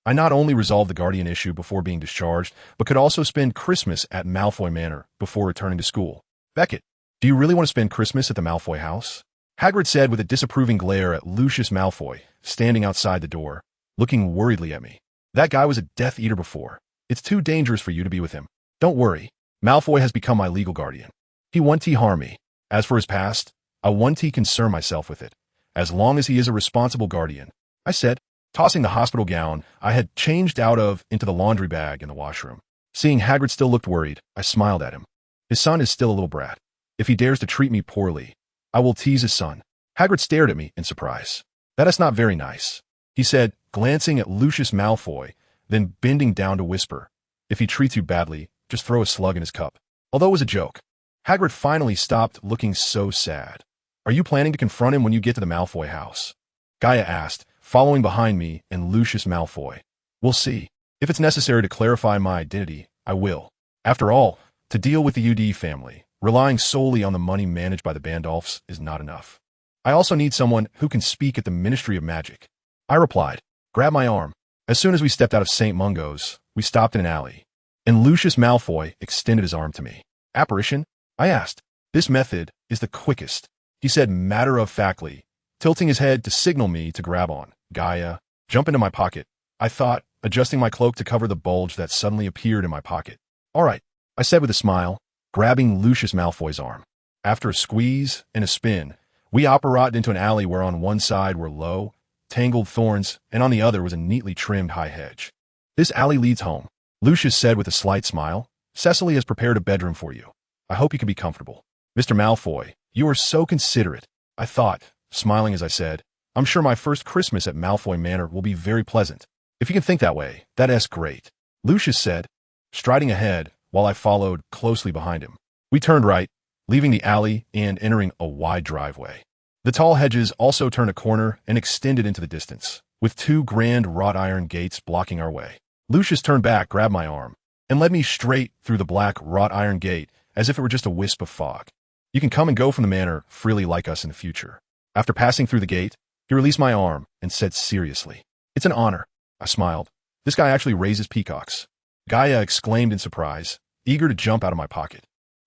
I not only resolved the guardian issue before being discharged, but could also spend Christmas at Malfoy Manor before returning to school. Beckett, do you really want to spend Christmas at the Malfoy house? Hagrid said with a disapproving glare at Lucius Malfoy, standing outside the door, looking worriedly at me. That guy was a Death Eater before. It's too dangerous for you to be with him. Don't worry. Malfoy has become my legal guardian. He won't harm me. As for his past, I won't concern myself with it, as long as he is a responsible guardian, I said, tossing the hospital gown I had changed out of into the laundry bag in the washroom. Seeing Hagrid still looked worried, I smiled at him. His son is still a little brat. If he dares to treat me poorly, I will tease his son. Hagrid stared at me in surprise. That is not very nice, he said, glancing at Lucius Malfoy, then bending down to whisper, if he treats you badly, just throw a slug in his cup. Although it was a joke, Hagrid finally stopped looking so sad. Are you planning to confront him when you get to the Malfoy house? Gaia asked, following behind me and Lucius Malfoy. We'll see. If it's necessary to clarify my identity, I will. After all, to deal with the UD family, relying solely on the money managed by the Bandolphs is not enough. I also need someone who can speak at the Ministry of Magic. I replied, grab my arm. As soon as we stepped out of St. Mungo's, we stopped in an alley, and Lucius Malfoy extended his arm to me. Apparition? I asked. This method is the quickest, he said matter-of-factly, tilting his head to signal me to grab on. Gaia, jump into my pocket, I thought, adjusting my cloak to cover the bulge that suddenly appeared in my pocket. All right, I said with a smile, grabbing Lucius Malfoy's arm. After a squeeze and a spin, we apparated into an alley where on one side were low, tangled thorns, and on the other was a neatly trimmed high hedge. This alley leads home, Lucius said with a slight smile. Cecily has prepared a bedroom for you. I hope you can be comfortable. Mr. Malfoy, you are so considerate, I thought, smiling as I said, I'm sure my first Christmas at Malfoy Manor will be very pleasant. If you can think that way, that's great, Lucius said, striding ahead while I followed closely behind him. We turned right, leaving the alley and entering a wide driveway. The tall hedges also turned a corner and extended into the distance, with two grand wrought iron gates blocking our way. Lucius turned back, grabbed my arm, and led me straight through the black wrought iron gate as if it were just a wisp of fog. You can come and go from the manor freely like us in the future. After passing through the gate, he released my arm and said seriously, it's an honor. I smiled. This guy actually raises peacocks. Gaia exclaimed in surprise, eager to jump out of my pocket.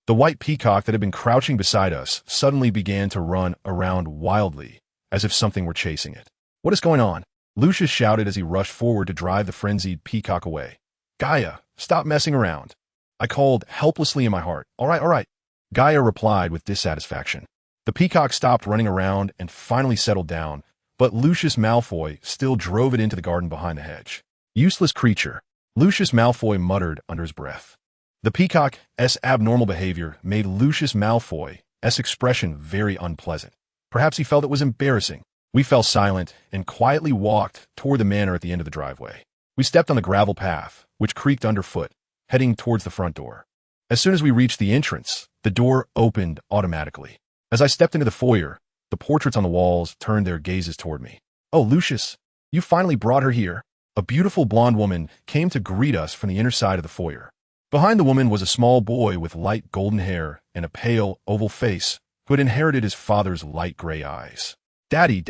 The white peacock that had been crouching beside us suddenly began to run around wildly, as if something were chasing it. "What is going on?" Lucius shouted as he rushed forward to drive the frenzied peacock away. "Gaia, stop messing around," I called helplessly in my heart. All right. Gaia replied with dissatisfaction. The peacock stopped running around and finally settled down, but Lucius Malfoy still drove it into the garden behind the hedge. "Useless creature," Lucius Malfoy muttered under his breath. The peacock's abnormal behavior made Lucius Malfoy's expression very unpleasant. Perhaps he felt it was embarrassing. We fell silent and quietly walked toward the manor at the end of the driveway. We stepped on the gravel path, which creaked underfoot, heading towards the front door. As soon as we reached the entrance, the door opened automatically. As I stepped into the foyer, the portraits on the walls turned their gazes toward me. "Oh, Lucius, you finally brought her here." A beautiful blonde woman came to greet us from the inner side of the foyer. Behind the woman was a small boy with light golden hair and a pale, oval face who had inherited his father's light gray eyes. Daddy,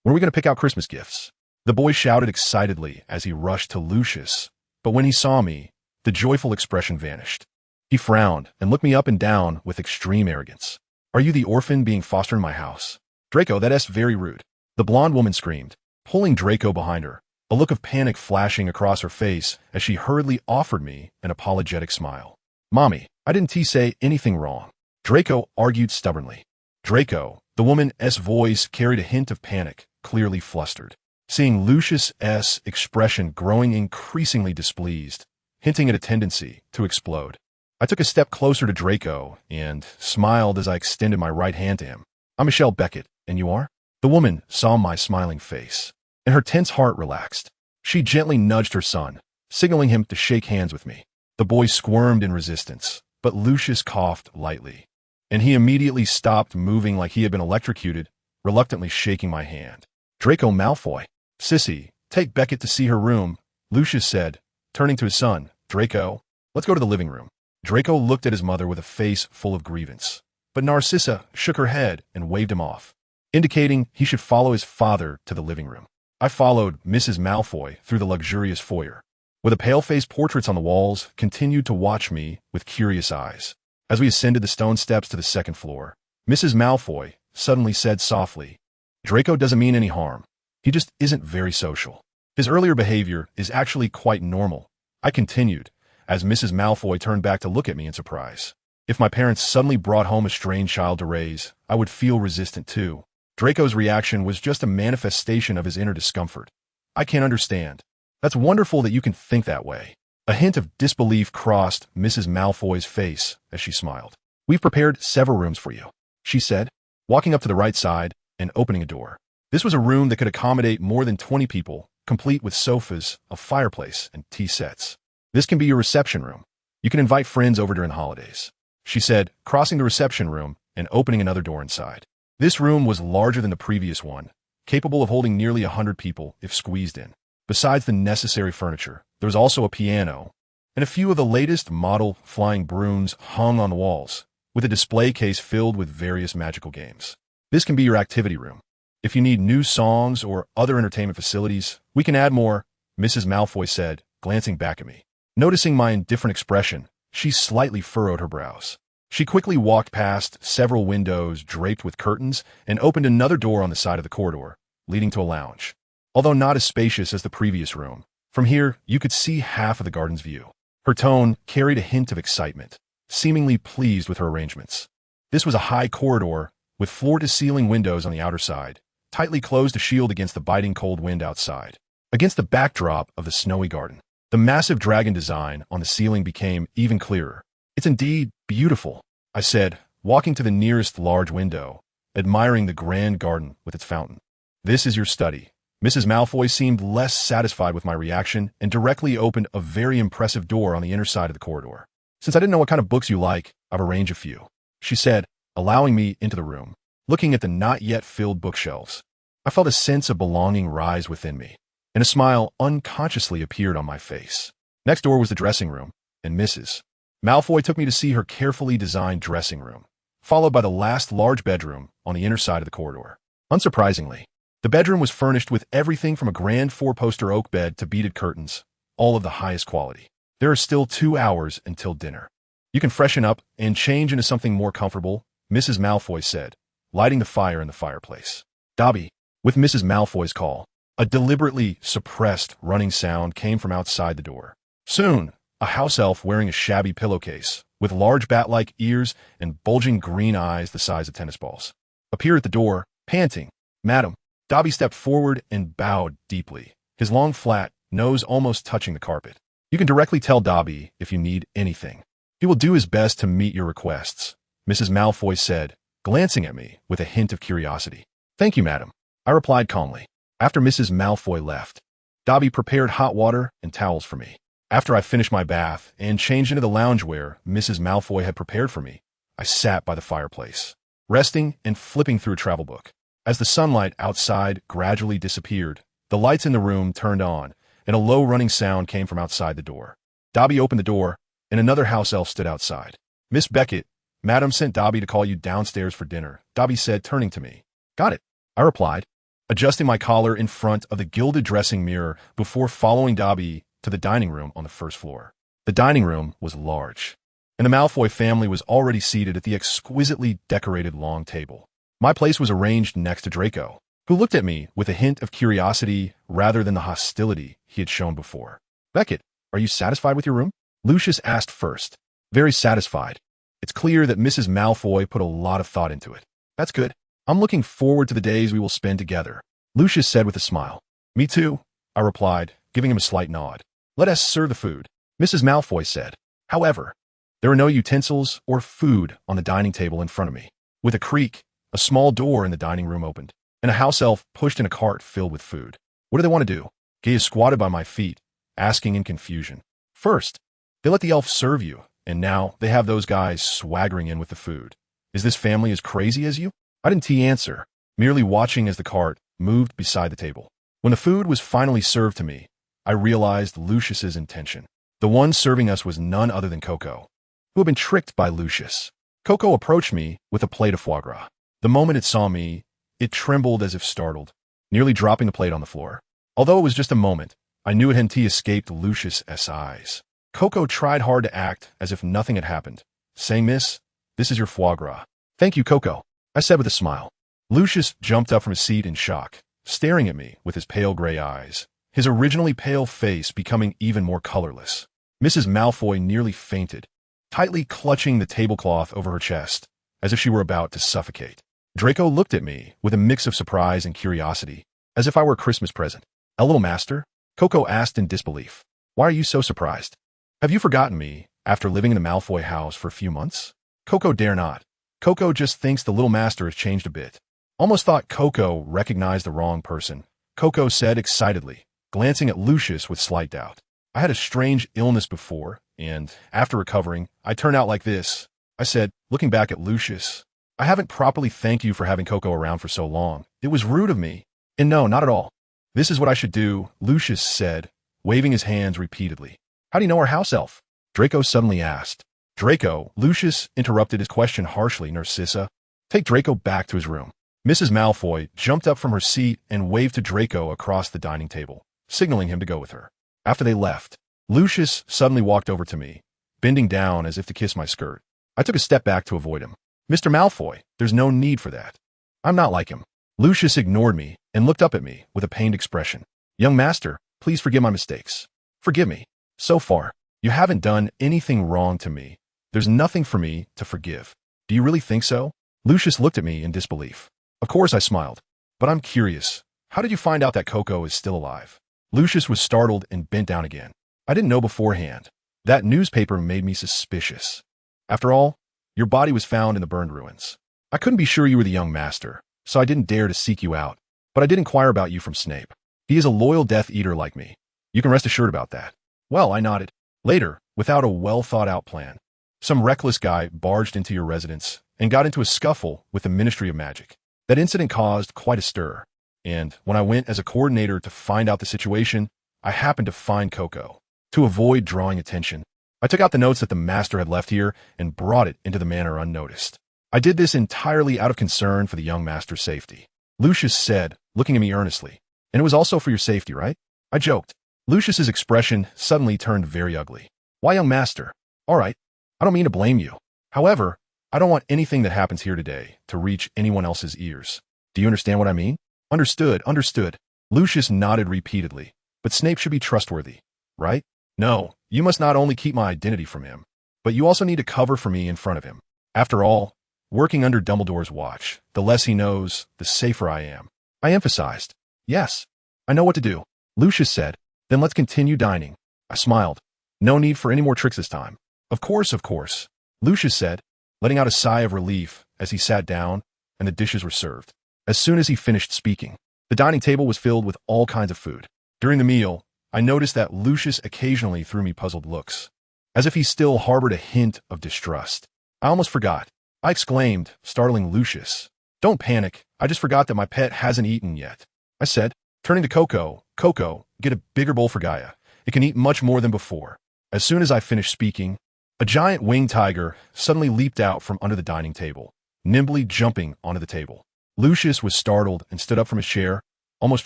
when are we going to pick out Christmas gifts?" The boy shouted excitedly as he rushed to Lucius, but when he saw me, the joyful expression vanished. He frowned and looked me up and down with extreme arrogance. "Are you the orphan being fostered in my house?" "Draco, that's very rude," the blonde woman screamed, pulling Draco behind her, a look of panic flashing across her face as she hurriedly offered me an apologetic smile. "Mommy, I didn't say anything wrong," Draco argued stubbornly. "Draco," the woman's voice carried a hint of panic, clearly flustered. Seeing Lucius's expression growing increasingly displeased, hinting at a tendency to explode, I took a step closer to Draco and smiled as I extended my right hand to him. "I'm Michelle Beckett, and you are?" The woman saw my smiling face, and her tense heart relaxed. She gently nudged her son, signaling him to shake hands with me. The boy squirmed in resistance, but Lucius coughed lightly, and he immediately stopped moving like he had been electrocuted, reluctantly shaking my hand. "Draco Malfoy." "Sissy, take Beckett to see her room," Lucius said, turning to his son. "Draco, let's go to the living room." Draco looked at his mother with a face full of grievance, but Narcissa shook her head and waved him off, indicating he should follow his father to the living room. I followed Mrs. Malfoy through the luxurious foyer, where the pale-faced portraits on the walls continued to watch me with curious eyes. As we ascended the stone steps to the second floor, Mrs. Malfoy suddenly said softly, "Draco doesn't mean any harm. He just isn't very social. His earlier behavior is actually quite normal," I continued, as Mrs. Malfoy turned back to look at me in surprise. "If my parents suddenly brought home a strange child to raise, I would feel resistant too. Draco's reaction was just a manifestation of his inner discomfort. I can't understand. That's wonderful that you can think that way." A hint of disbelief crossed Mrs. Malfoy's face as she smiled. "We've prepared several rooms for you," she said, walking up to the right side and opening a door. This was a room that could accommodate more than 20 people, complete with sofas, a fireplace, and tea sets. "This can be your reception room. You can invite friends over during the holidays," she said, crossing the reception room and opening another door inside. This room was larger than the previous one, capable of holding nearly 100 people if squeezed in. Besides the necessary furniture, there was also a piano, and a few of the latest model flying brooms hung on the walls, with a display case filled with various magical games. "This can be your activity room. If you need new songs or other entertainment facilities, we can add more," Mrs. Malfoy said, glancing back at me. Noticing my indifferent expression, she slightly furrowed her brows. She quickly walked past several windows draped with curtains and opened another door on the side of the corridor, leading to a lounge. Although not as spacious as the previous room, from here you could see half of the garden's view. Her tone carried a hint of excitement, seemingly pleased with her arrangements. This was a high corridor with floor-to-ceiling windows on the outer side, tightly closed to shield against the biting cold wind outside. Against the backdrop of the snowy garden, the massive dragon design on the ceiling became even clearer. "It's indeed beautiful," I said, walking to the nearest large window, admiring the grand garden with its fountain. "This is your study." Mrs. Malfoy seemed less satisfied with my reaction and directly opened a very impressive door on the inner side of the corridor. "Since I didn't know what kind of books you like, I've arranged a few," she said, allowing me into the room. Looking at the not-yet-filled bookshelves, I felt a sense of belonging rise within me, and a smile unconsciously appeared on my face. Next door was the dressing room, and Mrs. Malfoy took me to see her carefully designed dressing room, followed by the last large bedroom on the inner side of the corridor. Unsurprisingly, the bedroom was furnished with everything from a grand four-poster oak bed to beaded curtains, all of the highest quality. "There are still 2 hours until dinner," You can freshen up and change into something more comfortable, Mrs. Malfoy said, lighting the fire in the fireplace. Dobby, with Mrs. Malfoy's call, a deliberately suppressed running sound came from outside the door. Soon, a house elf wearing a shabby pillowcase, with large bat-like ears and bulging green eyes the size of tennis balls, appeared at the door, panting. Madam. Dobby stepped forward and bowed deeply, his long flat nose almost touching the carpet. You can directly tell Dobby if you need anything. He will do his best to meet your requests, Mrs. Malfoy said, glancing at me with a hint of curiosity. Thank you, madam, I replied calmly. After Mrs. Malfoy left, Dobby prepared hot water and towels for me. After I finished my bath and changed into the loungewear Mrs. Malfoy had prepared for me, I sat by the fireplace, resting and flipping through a travel book. As the sunlight outside gradually disappeared, the lights in the room turned on, and a low running sound came from outside the door. Dobby opened the door, and another house elf stood outside. Miss Beckett, madam sent Dobby to call you downstairs for dinner, Dobby said, turning to me. Got it, I replied, adjusting my collar in front of the gilded dressing mirror before following Dobby to the dining room on the first floor. The dining room was large, and the Malfoy family was already seated at the exquisitely decorated long table. My place was arranged next to Draco, who looked at me with a hint of curiosity rather than the hostility he had shown before. Beckett, are you satisfied with your room? Lucius asked first. Very satisfied. It's clear that Mrs. Malfoy put a lot of thought into it. That's good. I'm looking forward to the days we will spend together, Lucius said with a smile. Me too, I replied, giving him a slight nod. Let us serve the food, Mrs. Malfoy said. However, there were no utensils or food on the dining table in front of me. With a creak, a small door in the dining room opened, and a house elf pushed in a cart filled with food. What do they want to do? Gaia squatted by my feet, asking in confusion. First, they let the elf serve you, and now they have those guys swaggering in with the food. Is this family as crazy as you? I didn't answer, merely watching as the cart moved beside the table. When the food was finally served to me, I realized Lucius's intention. The one serving us was none other than Coco, who had been tricked by Lucius. Coco approached me with a plate of foie gras. The moment it saw me, it trembled as if startled, nearly dropping the plate on the floor. Although it was just a moment, I knew it hadn't escaped Lucius's eyes. Coco tried hard to act as if nothing had happened, saying, Miss, this is your foie gras. Thank you, Coco, I said with a smile. Lucius jumped up from his seat in shock, staring at me with his pale gray eyes, his originally pale face becoming even more colorless. Mrs. Malfoy nearly fainted, tightly clutching the tablecloth over her chest, as if she were about to suffocate. Draco looked at me with a mix of surprise and curiosity, as if I were a Christmas present. A little master? Coco asked in disbelief. Why are you so surprised? Have you forgotten me after living in the Malfoy house for a few months? Coco dare not. Coco just thinks the little master has changed a bit. Almost thought Coco recognized the wrong person. Coco said excitedly, glancing at Lucius with slight doubt. I had a strange illness before, and after recovering, I turned out like this, I said, looking back at Lucius. I haven't properly thanked you for having Coco around for so long. It was rude of me. And no, not at all. This is what I should do, Lucius said, waving his hands repeatedly. How do you know our house elf? Draco suddenly asked. Draco, Lucius interrupted his question harshly, Narcissa. Take Draco back to his room. Mrs. Malfoy jumped up from her seat and waved to Draco across the dining table, signaling him to go with her. After they left, Lucius suddenly walked over to me, bending down as if to kiss my skirt. I took a step back to avoid him. Mr. Malfoy, there's no need for that. I'm not like him. Lucius ignored me and looked up at me with a pained expression. Young master, please forgive my mistakes. Forgive me. So far, you haven't done anything wrong to me. There's nothing for me to forgive. Do you really think so? Lucius looked at me in disbelief. Of course I smiled. But I'm curious. How did you find out that Coco is still alive? Lucius was startled and bent down again. I didn't know beforehand. That newspaper made me suspicious. After all, your body was found in the burned ruins. I couldn't be sure you were the young master, so I didn't dare to seek you out. But I did inquire about you from Snape. He is a loyal Death Eater like me. You can rest assured about that. Well, I nodded. Later, without a well-thought-out plan, some reckless guy barged into your residence and got into a scuffle with the Ministry of Magic. That incident caused quite a stir, and when I went as a coordinator to find out the situation, I happened to find Coco. To avoid drawing attention, I took out the notes that the master had left here and brought it into the manor unnoticed. I did this entirely out of concern for the young master's safety. Lucius said, looking at me earnestly, and it was also for your safety, right? I joked. Lucius's expression suddenly turned very ugly. Why, young master? All right, I don't mean to blame you. However, I don't want anything that happens here today to reach anyone else's ears. Do you understand what I mean? Understood, understood. Lucius nodded repeatedly. But Snape should be trustworthy, right? No, you must not only keep my identity from him, but you also need to cover for me in front of him. After all, working under Dumbledore's watch, the less he knows, the safer I am. I emphasized. Yes, I know what to do. Lucius said, then let's continue dining. I smiled. No need for any more tricks this time. Of course, Lucius said, letting out a sigh of relief as he sat down and the dishes were served. As soon as he finished speaking, the dining table was filled with all kinds of food. During the meal, I noticed that Lucius occasionally threw me puzzled looks, as if he still harbored a hint of distrust. I almost forgot. I exclaimed, startling Lucius. Don't panic, I just forgot that my pet hasn't eaten yet. I said, turning to Coco, Coco, get a bigger bowl for Gaia. It can eat much more than before. As soon as I finished speaking, a giant winged tiger suddenly leaped out from under the dining table, nimbly jumping onto the table. Lucius was startled and stood up from his chair, almost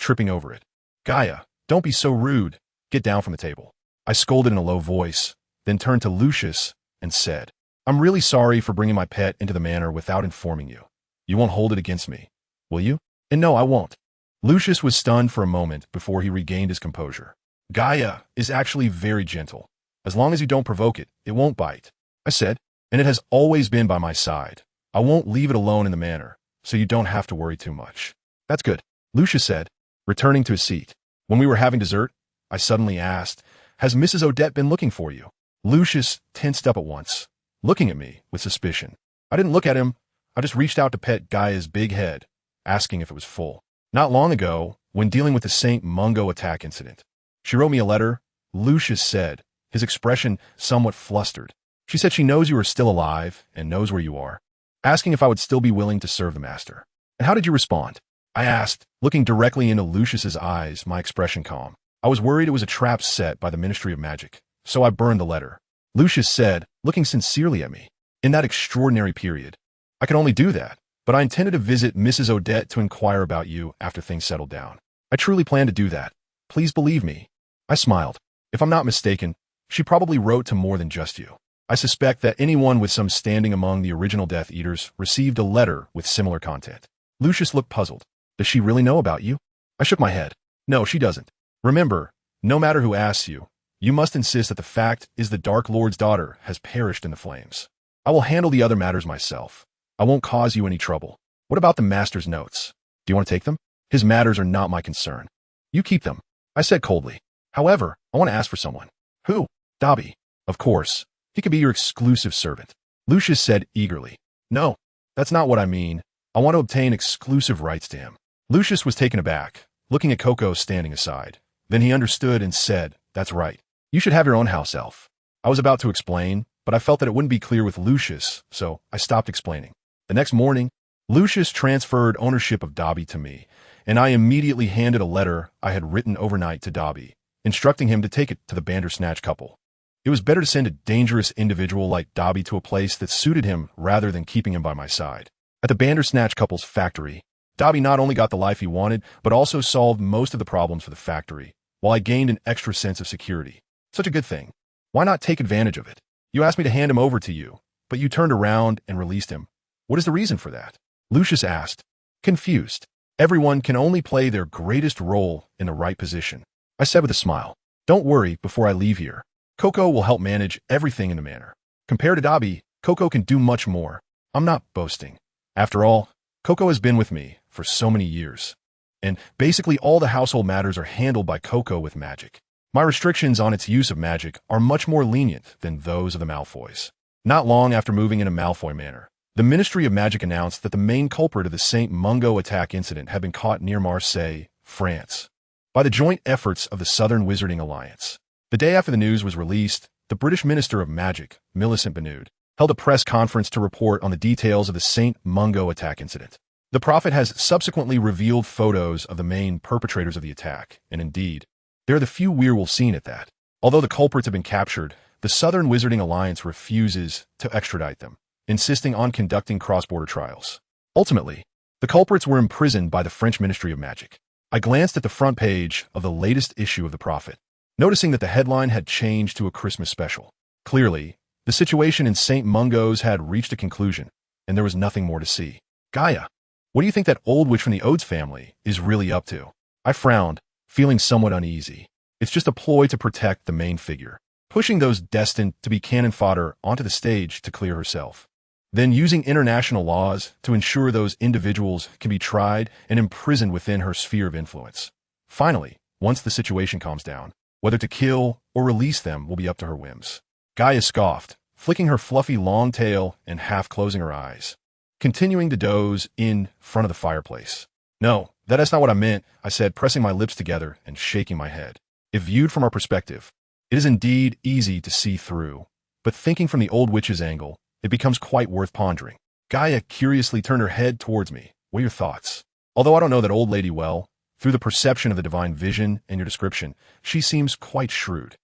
tripping over it. Gaia, don't be so rude. Get down from the table. I scolded in a low voice, then turned to Lucius and said, I'm really sorry for bringing my pet into the manor without informing you. You won't hold it against me, will you? And no, I won't. Lucius was stunned for a moment before he regained his composure. Gaia is actually very gentle. As long as you don't provoke it, it won't bite. I said, and it has always been by my side. I won't leave it alone in the manor, so you don't have to worry too much. That's good, Lucius said, returning to his seat. When we were having dessert, I suddenly asked, has Mrs. Odette been looking for you? Lucius tensed up at once, looking at me with suspicion. I didn't look at him. I just reached out to pet Gaia's big head, asking if it was full. Not long ago, when dealing with the St. Mungo attack incident, she wrote me a letter, Lucius said, his expression somewhat flustered. She said she knows you are still alive and knows where you are, asking if I would still be willing to serve the master. And how did you respond? I asked, looking directly into Lucius's eyes, my expression calm. I was worried it was a trap set by the Ministry of Magic, so I burned the letter. Lucius said, looking sincerely at me. In that extraordinary period, I could only do that, but I intended to visit Mrs. Odette to inquire about you after things settled down. I truly plan to do that. Please believe me. I smiled. If I'm not mistaken, she probably wrote to more than just you. I suspect that anyone with some standing among the original Death Eaters received a letter with similar content. Lucius looked puzzled. Does she really know about you? I shook my head. No, she doesn't. Remember, no matter who asks you, you must insist that the fact is the Dark Lord's daughter has perished in the flames. I will handle the other matters myself. I won't cause you any trouble. What about the Master's notes? Do you want to take them? His matters are not my concern. You keep them, I said coldly. However, I want to ask for someone. Who? Dobby. Of course. He could be your exclusive servant. Lucius said eagerly. No, that's not what I mean. I want to obtain exclusive rights to him. Lucius was taken aback, looking at Coco standing aside. Then he understood and said, that's right. You should have your own house elf. I was about to explain, but I felt that it wouldn't be clear with Lucius, so I stopped explaining. The next morning, Lucius transferred ownership of Dobby to me, and I immediately handed a letter I had written overnight to Dobby, instructing him to take it to the Bandersnatch couple. It was better to send a dangerous individual like Dobby to a place that suited him rather than keeping him by my side. At the Bandersnatch couple's factory, Dobby not only got the life he wanted, but also solved most of the problems for the factory, while I gained an extra sense of security. Such a good thing. Why not take advantage of it? You asked me to hand him over to you, but you turned around and released him. What is the reason for that? Lucius asked, confused. Everyone can only play their greatest role in the right position. I said with a smile, don't worry before I leave here. Coco will help manage everything in the manor. Compared to Dobby, Coco can do much more. I'm not boasting. After all, Coco has been with me for so many years. And basically all the household matters are handled by Coco with magic. My restrictions on its use of magic are much more lenient than those of the Malfoys. Not long after moving into Malfoy Manor, the Ministry of Magic announced that the main culprit of the St. Mungo attack incident had been caught near Marseille, France, by the joint efforts of the Southern Wizarding Alliance. The day after the news was released, the British Minister of Magic, Millicent Benoud, held a press conference to report on the details of the St. Mungo attack incident. The Prophet has subsequently revealed photos of the main perpetrators of the attack, and indeed, there are the few werewolves seen at that. Although the culprits have been captured, the Southern Wizarding Alliance refuses to extradite them, insisting on conducting cross-border trials. Ultimately, the culprits were imprisoned by the French Ministry of Magic. I glanced at the front page of the latest issue of the Prophet, noticing that the headline had changed to a Christmas special. Clearly, The situation in St. Mungo's had reached a conclusion, and there was nothing more to see. Gaia, what do you think that old witch from the Odes family is really up to? I frowned, feeling somewhat uneasy. It's just a ploy to protect the main figure, pushing those destined to be cannon fodder onto the stage to clear herself. Then using international laws to ensure those individuals can be tried and imprisoned within her sphere of influence. Finally, once the situation calms down, whether to kill or release them will be up to her whims. Gaia scoffed, flicking her fluffy long tail and half closing her eyes, continuing to doze in front of the fireplace. No, that is not what I meant, I said, pressing my lips together and shaking my head. If viewed from our perspective, it is indeed easy to see through, but thinking from the old witch's angle, it becomes quite worth pondering. Gaia curiously turned her head towards me. What are your thoughts? Although I don't know that old lady well, through the perception of the divine vision and your description, she seems quite shrewd.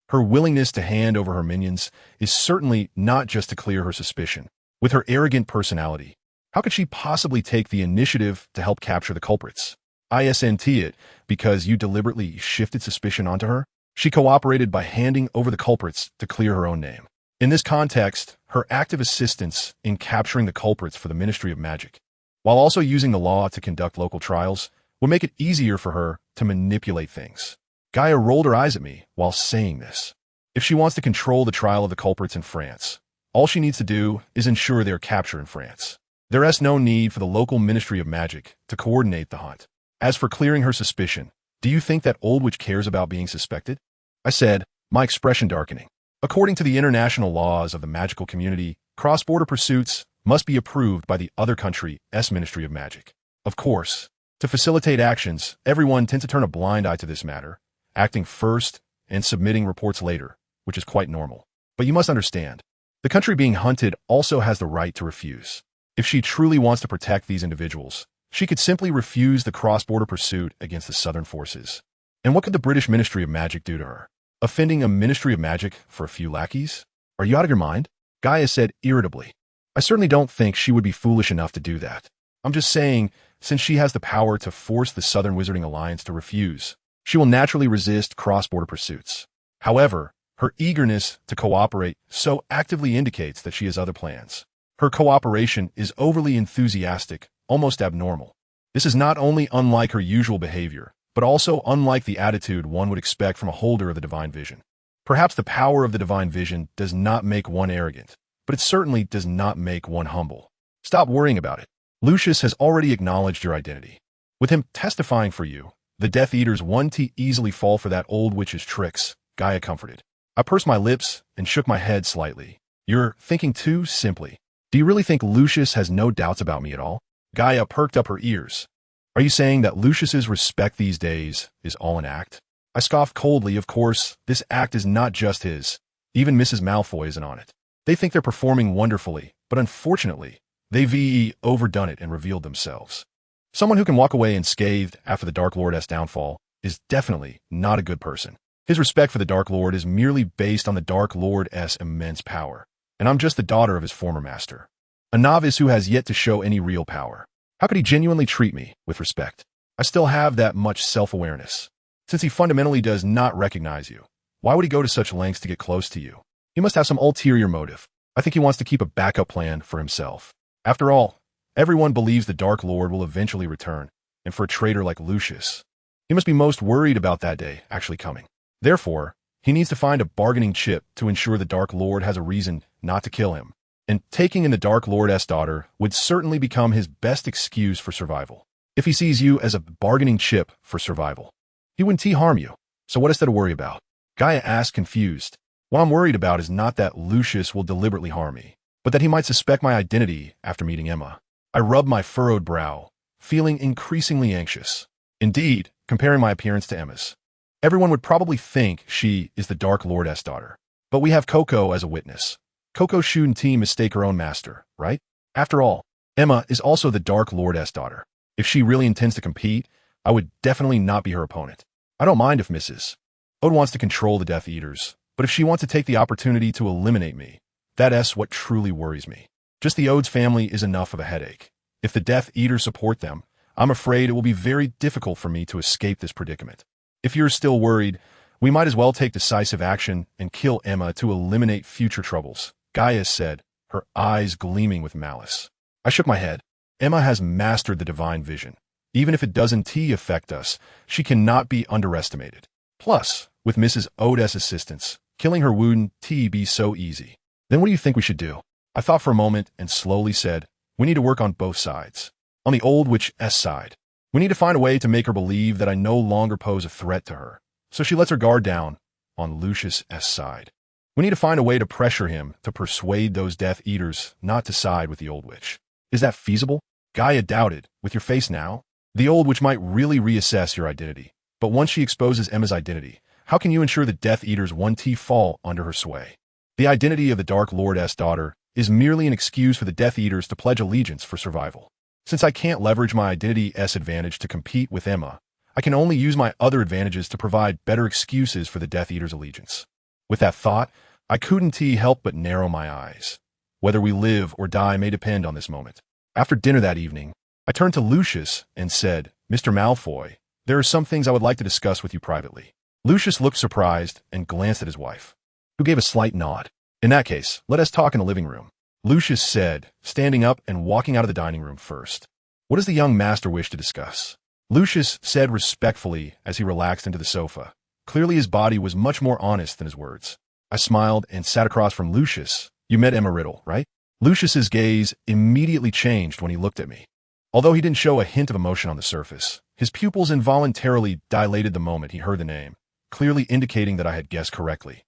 Her willingness to hand over her minions is certainly not just to clear her suspicion. With her arrogant personality, how could she possibly take the initiative to help capture the culprits? Isn't it because you deliberately shifted suspicion onto her? She cooperated by handing over the culprits to clear her own name. In this context, her active assistance in capturing the culprits for the Ministry of Magic, while also using the law to conduct local trials, would make it easier for her to manipulate things. Gaia rolled her eyes at me while saying this. If she wants to control the trial of the culprits in France, all she needs to do is ensure they are captured in France. There is no need for the local Ministry of Magic to coordinate the hunt. As for clearing her suspicion, do you think that old witch cares about being suspected? I said, my expression darkening. According to the international laws of the magical community, cross-border pursuits must be approved by the other country's Ministry of Magic. Of course, to facilitate actions, everyone tends to turn a blind eye to this matter, acting first and submitting reports later, which is quite normal. But you must understand, the country being hunted also has the right to refuse. If she truly wants to protect these individuals, she could simply refuse the cross-border pursuit against the southern forces. And what could the British Ministry of Magic do to her? Offending a Ministry of Magic for a few lackeys? Are you out of your mind? Gaia said irritably. I certainly don't think she would be foolish enough to do that. I'm just saying, since she has the power to force the Southern Wizarding Alliance to refuse, she will naturally resist cross-border pursuits. However, her eagerness to cooperate so actively indicates that she has other plans. Her cooperation is overly enthusiastic, almost abnormal. This is not only unlike her usual behavior, but also unlike the attitude one would expect from a holder of the divine vision. Perhaps the power of the divine vision does not make one arrogant, but it certainly does not make one humble. Stop worrying about it. Lucius has already acknowledged your identity. With him testifying for you, the Death Eaters won't easily fall for that old witch's tricks, Gaia comforted. I pursed my lips and shook my head slightly. You're thinking too simply. Do you really think Lucius has no doubts about me at all? Gaia perked up her ears. Are you saying that Lucius's respect these days is all an act? I scoffed coldly. Of course, this act is not just his. Even Mrs. Malfoy isn't on it. They think they're performing wonderfully, but unfortunately, they've overdone it and revealed themselves. Someone who can walk away unscathed after the Dark Lord's downfall is definitely not a good person. His respect for the Dark Lord is merely based on the Dark Lord's immense power, and I'm just the daughter of his former master. A novice who has yet to show any real power. How could he genuinely treat me with respect? I still have that much self-awareness. Since he fundamentally does not recognize you, why would he go to such lengths to get close to you? He must have some ulterior motive. I think he wants to keep a backup plan for himself. After all, everyone believes the Dark Lord will eventually return, and for a traitor like Lucius, he must be most worried about that day actually coming. Therefore, he needs to find a bargaining chip to ensure the Dark Lord has a reason not to kill him. And taking in the Dark Lord's daughter would certainly become his best excuse for survival. If he sees you as a bargaining chip for survival, he wouldn't harm you. So what is there to worry about? Gaia asked, confused. What I'm worried about is not that Lucius will deliberately harm me, but that he might suspect my identity after meeting Emma. I rubbed my furrowed brow, feeling increasingly anxious. Indeed, comparing my appearance to Emma's, everyone would probably think she is the Dark Lord's daughter. But we have Coco as a witness. Coco shouldn't mistake her own master, right? After all, Emma is also the Dark Lord's daughter. If she really intends to compete, I would definitely not be her opponent. I don't mind if Mrs. Ode wants to control the Death Eaters, but if she wants to take the opportunity to eliminate me, that's what truly worries me. Just the Odes family is enough of a headache. If the Death Eaters support them, I'm afraid it will be very difficult for me to escape this predicament. If you're still worried, we might as well take decisive action and kill Emma to eliminate future troubles, Gaia said, her eyes gleaming with malice. I shook my head. Emma has mastered the divine vision. Even if it doesn't affect us, she cannot be underestimated. Plus, with Mrs. Odes' assistance, killing her wouldn't be so easy. Then what do you think we should do? I thought for a moment and slowly said, we need to work on both sides. On the old witch's side, we need to find a way to make her believe that I no longer pose a threat to her, so she lets her guard down. On Lucius' side, we need to find a way to pressure him to persuade those Death Eaters not to side with the old witch. Is that feasible? Gaia doubted. With your face now? The old witch might really reassess your identity, but once she exposes Emma's identity, how can you ensure the Death Eaters won't fall under her sway? The identity of the Dark Lord's daughter is merely an excuse for the Death Eaters to pledge allegiance for survival. Since I can't leverage my identity's advantage to compete with Emma, I can only use my other advantages to provide better excuses for the Death Eaters' allegiance. With that thought, I couldn't help but narrow my eyes. Whether we live or die may depend on this moment. After dinner that evening, I turned to Lucius and said, Mr. Malfoy, there are some things I would like to discuss with you privately. Lucius looked surprised and glanced at his wife, who gave a slight nod. In that case, let us talk in the living room, Lucius said, standing up and walking out of the dining room first. What does the young master wish to discuss? Lucius said respectfully as he relaxed into the sofa. Clearly his body was much more honest than his words. I smiled and sat across from Lucius. You met Emma Riddle, right? Lucius's gaze immediately changed when he looked at me. Although he didn't show a hint of emotion on the surface, his pupils involuntarily dilated the moment he heard the name, clearly indicating that I had guessed correctly.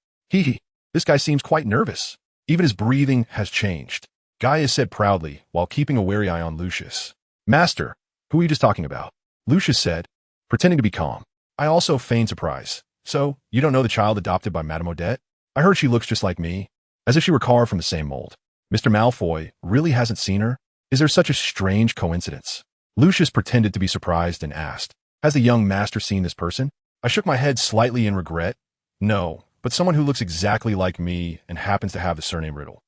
This guy seems quite nervous. Even his breathing has changed, Gaia said proudly while keeping a wary eye on Lucius. Master, who are you just talking about? Lucius said, pretending to be calm. I also feigned surprise. So, you don't know the child adopted by Madame Odette? I heard she looks just like me, as if she were carved from the same mold. Mr. Malfoy really hasn't seen her? Is there such a strange coincidence? Lucius pretended to be surprised and asked, has the young master seen this person? I shook my head slightly in regret. No, but someone who looks exactly like me and happens to have the surname Riddle.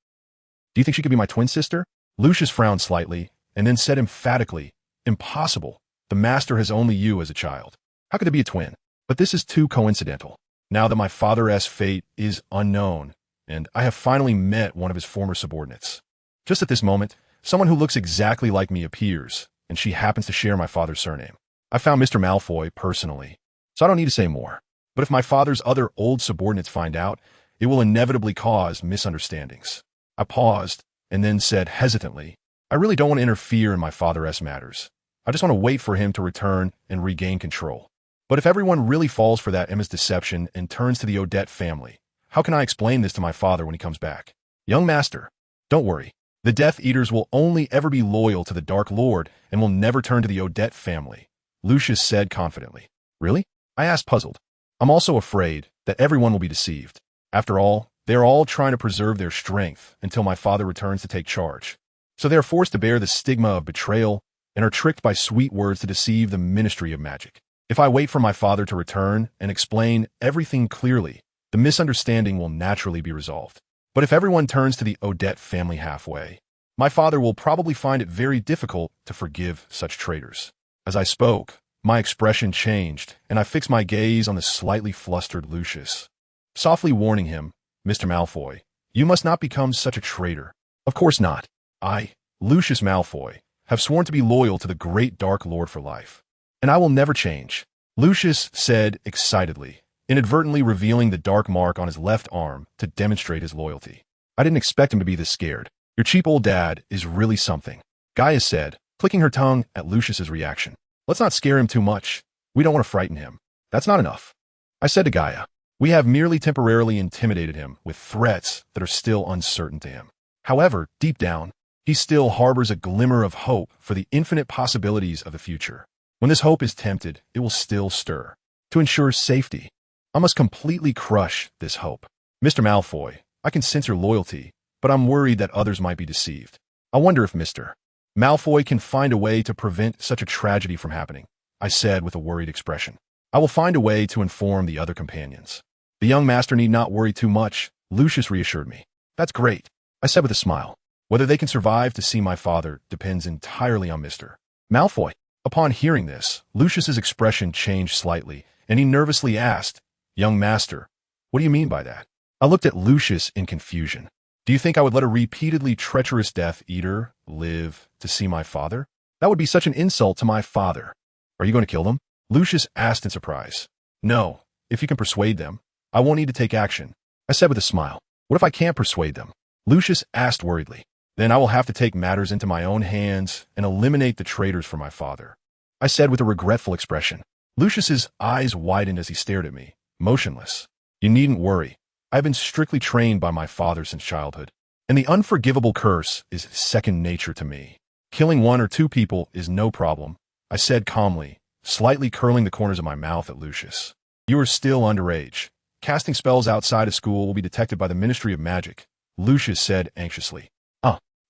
Do you think she could be my twin sister? Lucius frowned slightly and then said emphatically, impossible. The master has only you as a child. How could it be a twin? But this is too coincidental. Now that my father's fate is unknown, and I have finally met one of his former subordinates. Just at this moment, someone who looks exactly like me appears, and she happens to share my father's surname. I found Mr. Malfoy personally, so I don't need to say more. But if my father's other old subordinates find out, it will inevitably cause misunderstandings. I paused and then said hesitantly, I really don't want to interfere in my father's matters. I just want to wait for him to return and regain control. But if everyone really falls for that Emma's deception and turns to the Odette family, how can I explain this to my father when he comes back? Young master, don't worry. The Death Eaters will only ever be loyal to the Dark Lord and will never turn to the Odette family, Lucius said confidently. Really? I asked puzzled. I'm also afraid that everyone will be deceived. After all, they are all trying to preserve their strength until my father returns to take charge. So they are forced to bear the stigma of betrayal and are tricked by sweet words to deceive the Ministry of Magic. If I wait for my father to return and explain everything clearly, the misunderstanding will naturally be resolved. But if everyone turns to the Odette family halfway, my father will probably find it very difficult to forgive such traitors. As I spoke, my expression changed, and I fixed my gaze on the slightly flustered Lucius, softly warning him, Mr. Malfoy, you must not become such a traitor. Of course not. I, Lucius Malfoy, have sworn to be loyal to the great Dark Lord for life. And I will never change, Lucius said excitedly, inadvertently revealing the dark mark on his left arm to demonstrate his loyalty. I didn't expect him to be this scared. Your cheap old dad is really something, Gaia said, clicking her tongue at Lucius's reaction. Let's not scare him too much. We don't want to frighten him. That's not enough. I said to Gaia, we have merely temporarily intimidated him with threats that are still uncertain to him. However, deep down, he still harbors a glimmer of hope for the infinite possibilities of the future. When this hope is tempted, it will still stir. To ensure safety, I must completely crush this hope. Mr. Malfoy, I can sense your loyalty, but I'm worried that others might be deceived. I wonder if Mr. Malfoy can find a way to prevent such a tragedy from happening, I said with a worried expression. I will find a way to inform the other companions. The young master need not worry too much, Lucius reassured me. That's great, I said with a smile. Whether they can survive to see my father depends entirely on Mr. Malfoy. Upon hearing this, Lucius's expression changed slightly, and he nervously asked, Young master, what do you mean by that? I looked at Lucius in confusion. Do you think I would let a repeatedly treacherous Death Eater live to see my father? That would be such an insult to my father. Are you going to kill them? Lucius asked in surprise. No, if you can persuade them, I won't need to take action, I said with a smile. What if I can't persuade them? Lucius asked worriedly. Then I will have to take matters into my own hands and eliminate the traitors for my father, I said with a regretful expression. Lucius's eyes widened as he stared at me, motionless. You needn't worry. I have been strictly trained by my father since childhood, and the unforgivable curse is second nature to me. Killing one or two people is no problem, I said calmly, slightly curling the corners of my mouth at Lucius. You are still underage. Casting spells outside of school will be detected by the Ministry of Magic, Lucius said anxiously.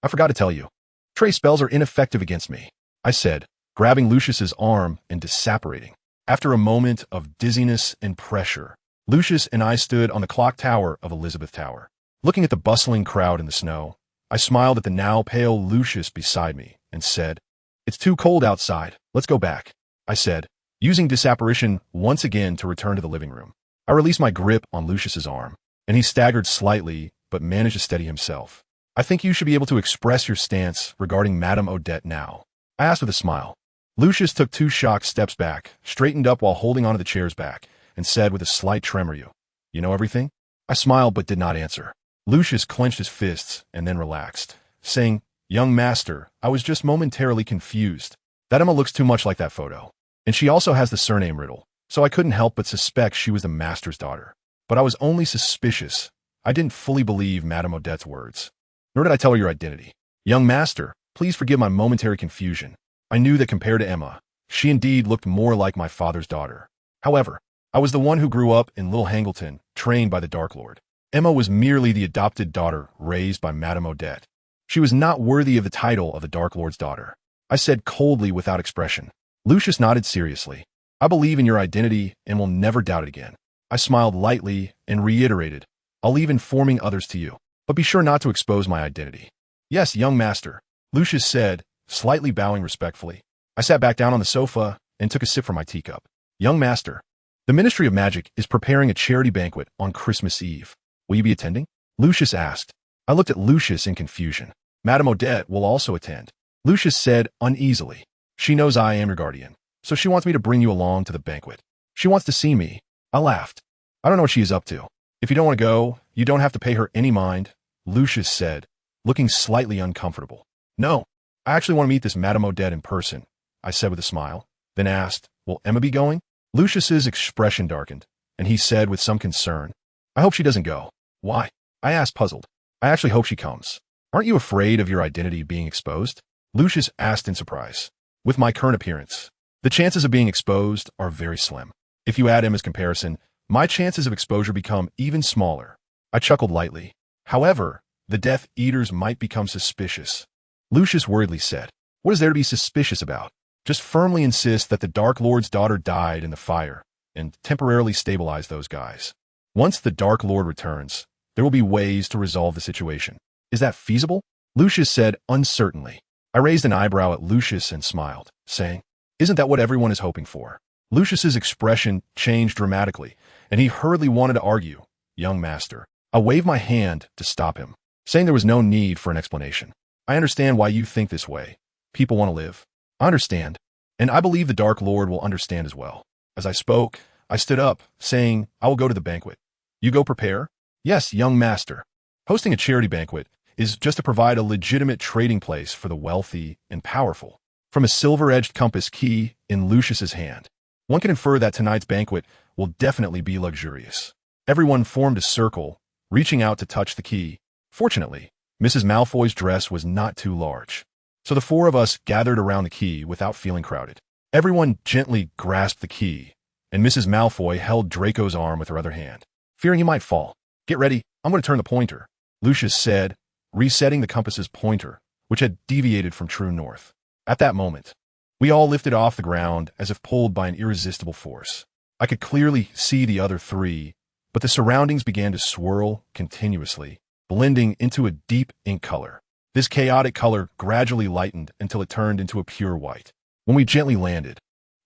I forgot to tell you. Trace spells are ineffective against me, I said, grabbing Lucius's arm and disapparating. After a moment of dizziness and pressure, Lucius and I stood on the clock tower of Elizabeth Tower. Looking at the bustling crowd in the snow, I smiled at the now pale Lucius beside me and said, It's too cold outside. Let's go back, I said, using disapparition once again to return to the living room. I released my grip on Lucius's arm, and he staggered slightly but managed to steady himself. I think you should be able to express your stance regarding Madame Odette now, I asked with a smile. Lucius took 2 shocked steps back, straightened up while holding onto the chair's back, and said with a slight tremor, You know everything? I smiled but did not answer. Lucius clenched his fists and then relaxed, saying, Young master, I was just momentarily confused. That Emma looks too much like that photo. And she also has the surname Riddle, so I couldn't help but suspect she was the master's daughter. But I was only suspicious. I didn't fully believe Madame Odette's words. Nor did I tell her your identity. Young master, please forgive my momentary confusion. I knew that compared to Emma, she indeed looked more like my father's daughter. However, I was the one who grew up in Little Hangleton, trained by the Dark Lord. Emma was merely the adopted daughter raised by Madame Odette. She was not worthy of the title of the Dark Lord's daughter, I said coldly without expression. Lucius nodded seriously. I believe in your identity and will never doubt it again. I smiled lightly and reiterated, I'll leave informing others to you, but be sure not to expose my identity. Yes, young master, Lucius said, slightly bowing respectfully. I sat back down on the sofa and took a sip from my teacup. Young master, the Ministry of Magic is preparing a charity banquet on Christmas Eve. Will you be attending? Lucius asked. I looked at Lucius in confusion. Madame Odette will also attend, Lucius said uneasily. She knows I am your guardian, so she wants me to bring you along to the banquet. She wants to see me. I laughed. I don't know what she is up to. If you don't want to go, you don't have to pay her any mind, Lucius said, looking slightly uncomfortable. No, I actually want to meet this Madame Odette in person, I said with a smile, then asked, Will Emma be going? Lucius's expression darkened, and he said with some concern, I hope she doesn't go. Why? I asked puzzled. I actually hope she comes. Aren't you afraid of your identity being exposed? Lucius asked in surprise. With my current appearance, the chances of being exposed are very slim. If you add Emma's comparison, my chances of exposure become even smaller. I chuckled lightly. However, the Death Eaters might become suspicious. Lucius worriedly said, What is there to be suspicious about? Just firmly insist that the Dark Lord's daughter died in the fire, and temporarily stabilize those guys. Once the Dark Lord returns, there will be ways to resolve the situation. Is that feasible? Lucius said uncertainly. I raised an eyebrow at Lucius and smiled, saying, Isn't that what everyone is hoping for? Lucius's expression changed dramatically, and he hurriedly wanted to argue. Young master. I waved my hand to stop him, saying there was no need for an explanation. I understand why you think this way. People want to live. I understand, and I believe the Dark Lord will understand as well. As I spoke, I stood up, saying, I will go to the banquet. You go prepare? Yes, young master. Hosting a charity banquet is just to provide a legitimate trading place for the wealthy and powerful. From a silver-edged compass key in Lucius's hand, one can infer that tonight's banquet will definitely be luxurious. Everyone formed a circle, reaching out to touch the key. Fortunately, Mrs. Malfoy's dress was not too large, so the 4 of us gathered around the key without feeling crowded. Everyone gently grasped the key, and Mrs. Malfoy held Draco's arm with her other hand, fearing he might fall. Get ready, I'm going to turn the pointer, Lucius said, resetting the compass's pointer, which had deviated from true north. At that moment, we all lifted off the ground as if pulled by an irresistible force. I could clearly see the other 3, but the surroundings began to swirl continuously, blending into a deep ink color. This chaotic color gradually lightened until it turned into a pure white. When we gently landed,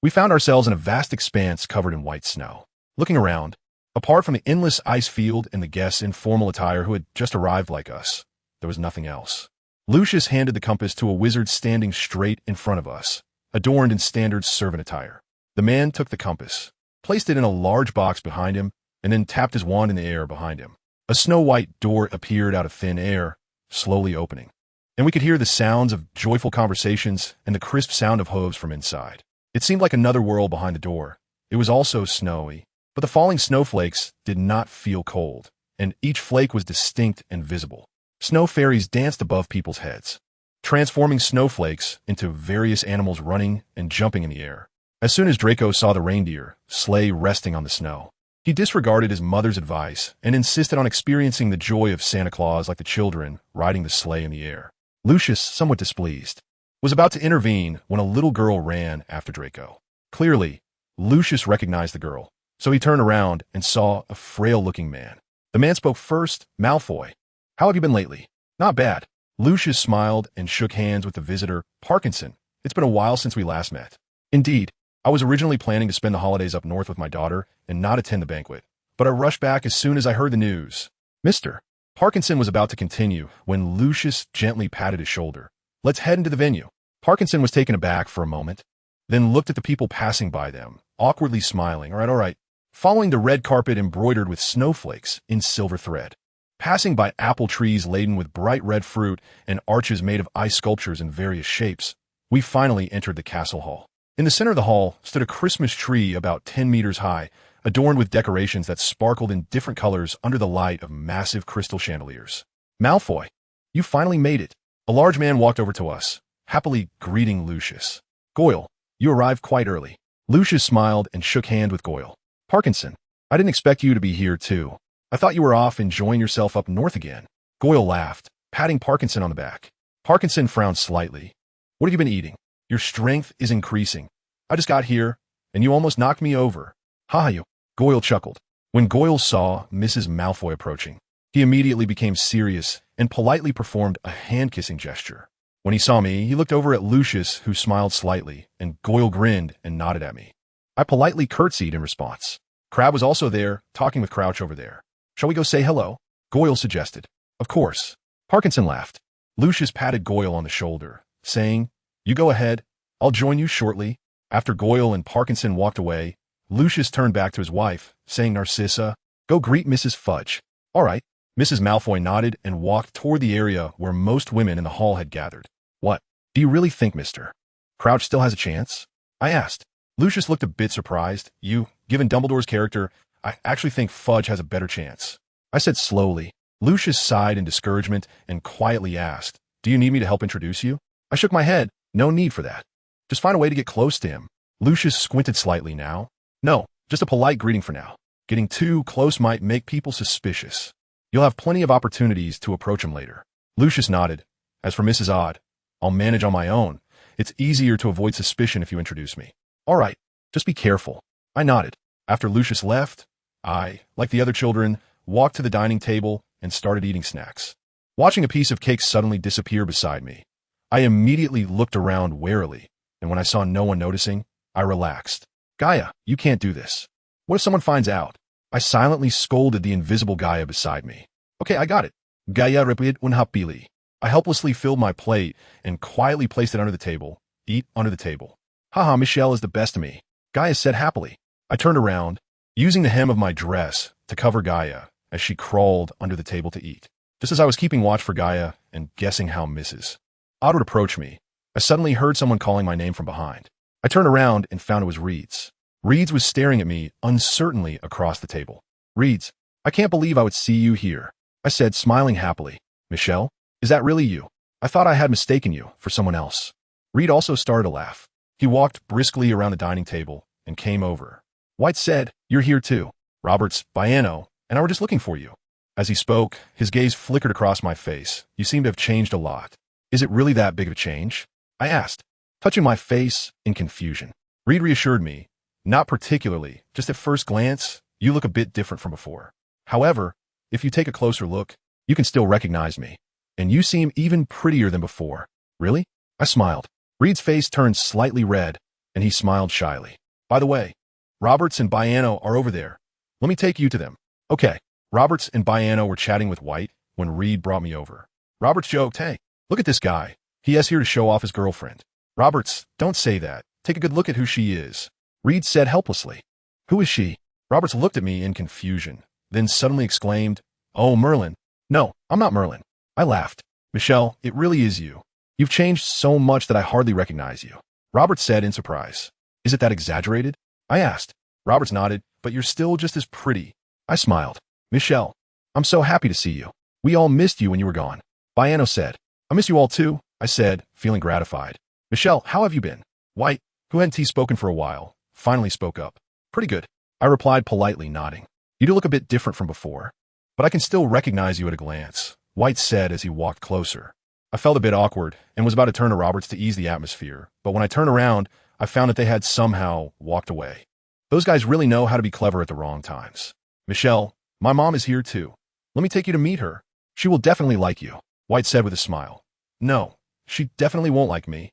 we found ourselves in a vast expanse covered in white snow. Looking around, Apart from the endless ice field and the guests in formal attire who had just arrived like us, there was nothing else. Lucius handed the compass to a wizard standing straight in front of us, adorned in standard servant attire. The man took the compass, placed it in a large box behind him, and then tapped his wand in the air behind him. A snow-white door appeared out of thin air, slowly opening, and we could hear the sounds of joyful conversations and the crisp sound of hooves from inside. It seemed like another world behind the door. It was also snowy, but the falling snowflakes did not feel cold, and each flake was distinct and visible. Snow fairies danced above people's heads, transforming snowflakes into various animals running and jumping in the air. As soon as Draco saw the reindeer sleigh resting on the snow, he disregarded his mother's advice and insisted on experiencing the joy of Santa Claus like the children riding the sleigh in the air. Lucius, somewhat displeased, was about to intervene when a little girl ran after Draco. Clearly, Lucius recognized the girl, so he turned around and saw a frail-looking man. The man spoke first. Malfoy, how have you been lately? Not bad. Lucius smiled and shook hands with the visitor. Parkinson, it's been a while since we last met. Indeed, I was originally planning to spend the holidays up north with my daughter and not attend the banquet, but I rushed back as soon as I heard the news. Mr. Parkinson was about to continue when Lucius gently patted his shoulder. Let's head into the venue. Parkinson was taken aback for a moment, then looked at the people passing by them, awkwardly smiling. All right. Following the red carpet embroidered with snowflakes in silver thread, passing by apple trees laden with bright red fruit and arches made of ice sculptures in various shapes, we finally entered the castle hall. In the center of the hall stood a Christmas tree about 10 meters high, adorned with decorations that sparkled in different colors under the light of massive crystal chandeliers. Malfoy, you finally made it. A large man walked over to us, happily greeting Lucius. Goyle, you arrived quite early. Lucius smiled and shook hand with Goyle. Parkinson, I didn't expect you to be here too. I thought you were off enjoying yourself up north again. Goyle laughed, patting Parkinson on the back. Parkinson frowned slightly. What have you been eating? Your strength is increasing. I just got here, and you almost knocked me over. You. Goyle chuckled. When Goyle saw Mrs. Malfoy approaching, he immediately became serious and politely performed a hand-kissing gesture. When he saw me, he looked over at Lucius, who smiled slightly, and Goyle grinned and nodded at me. I politely curtsied in response. Crabbe was also there, talking with Crouch over there. Shall we go say hello? Goyle suggested. Of course. Parkinson laughed. Lucius patted Goyle on the shoulder, saying, You go ahead. I'll join you shortly. After Goyle and Parkinson walked away, Lucius turned back to his wife, saying, Narcissa, go greet Mrs. Fudge. All right. Mrs. Malfoy nodded and walked toward the area where most women in the hall had gathered. What? Do you really think Mr. Crouch still has a chance? I asked. Lucius looked a bit surprised. Given Dumbledore's character, I actually think Fudge has a better chance. I said slowly. Lucius sighed in discouragement and quietly asked, Do you need me to help introduce you? I shook my head. No need for that. Just find a way to get close to him. Lucius squinted slightly now. No, just a polite greeting for now. Getting too close might make people suspicious. You'll have plenty of opportunities to approach him later. Lucius nodded. As for Mrs. Odd, I'll manage on my own. It's easier to avoid suspicion if you introduce me. All right, just be careful. I nodded. After Lucius left, I, like the other children, walked to the dining table and started eating snacks. Watching a piece of cake suddenly disappear beside me, I immediately looked around warily, and when I saw no one noticing, I relaxed. Gaia, you can't do this. What if someone finds out? I silently scolded the invisible Gaia beside me. Okay, I got it. Gaia replit unhappily. I helplessly filled my plate and quietly placed it under the table. Eat under the table. Haha, Michelle is the best of me. Gaia said happily. I turned around, using the hem of my dress to cover Gaia as she crawled under the table to eat. Just as I was keeping watch for Gaia and guessing how Mrs. Odd would approach me, I suddenly heard someone calling my name from behind. I turned around and found it was Reeds. Reeds was staring at me uncertainly across the table. Reeds, I can't believe I would see you here, I said, smiling happily. Michelle, is that really you? I thought I had mistaken you for someone else. Reed also started to laugh. He walked briskly around the dining table and came over. White said, You're here too. Roberts, Biano, and I were just looking for you. As he spoke, his gaze flickered across my face. You seem to have changed a lot. Is it really that big of a change? I asked, touching my face in confusion. Reed reassured me. Not particularly, just at first glance, you look a bit different from before. However, if you take a closer look, you can still recognize me. And you seem even prettier than before. Really? I smiled. Reed's face turned slightly red, and he smiled shyly. By the way, Roberts and Biano are over there. Let me take you to them. Okay. Roberts and Biano were chatting with White when Reed brought me over. Roberts joked, "Hey, look at this guy. He is here to show off his girlfriend." Roberts, "Don't say that. Take a good look at who she is." Reed said helplessly. "Who is she?" Roberts looked at me in confusion, then suddenly exclaimed, "Oh, Merlin." "No, I'm not Merlin." I laughed. "Michelle, it really is you. You've changed so much that I hardly recognize you." Roberts said in surprise. "Is it that exaggerated?" I asked. Roberts nodded, "But you're still just as pretty." I smiled. "Michelle, I'm so happy to see you. We all missed you when you were gone." Biano said. "I miss you all too," I said, feeling gratified. "Michelle, how have you been?" White, who hadn't spoken for a while, finally spoke up. "Pretty good," I replied politely, nodding. "You do look a bit different from before, but I can still recognize you at a glance," White said as he walked closer. I felt a bit awkward and was about to turn to Roberts to ease the atmosphere, but when I turned around, I found that they had somehow walked away. Those guys really know how to be clever at the wrong times. "Michelle, my mom is here too. Let me take you to meet her. She will definitely like you," White said with a smile. "No, she definitely won't like me."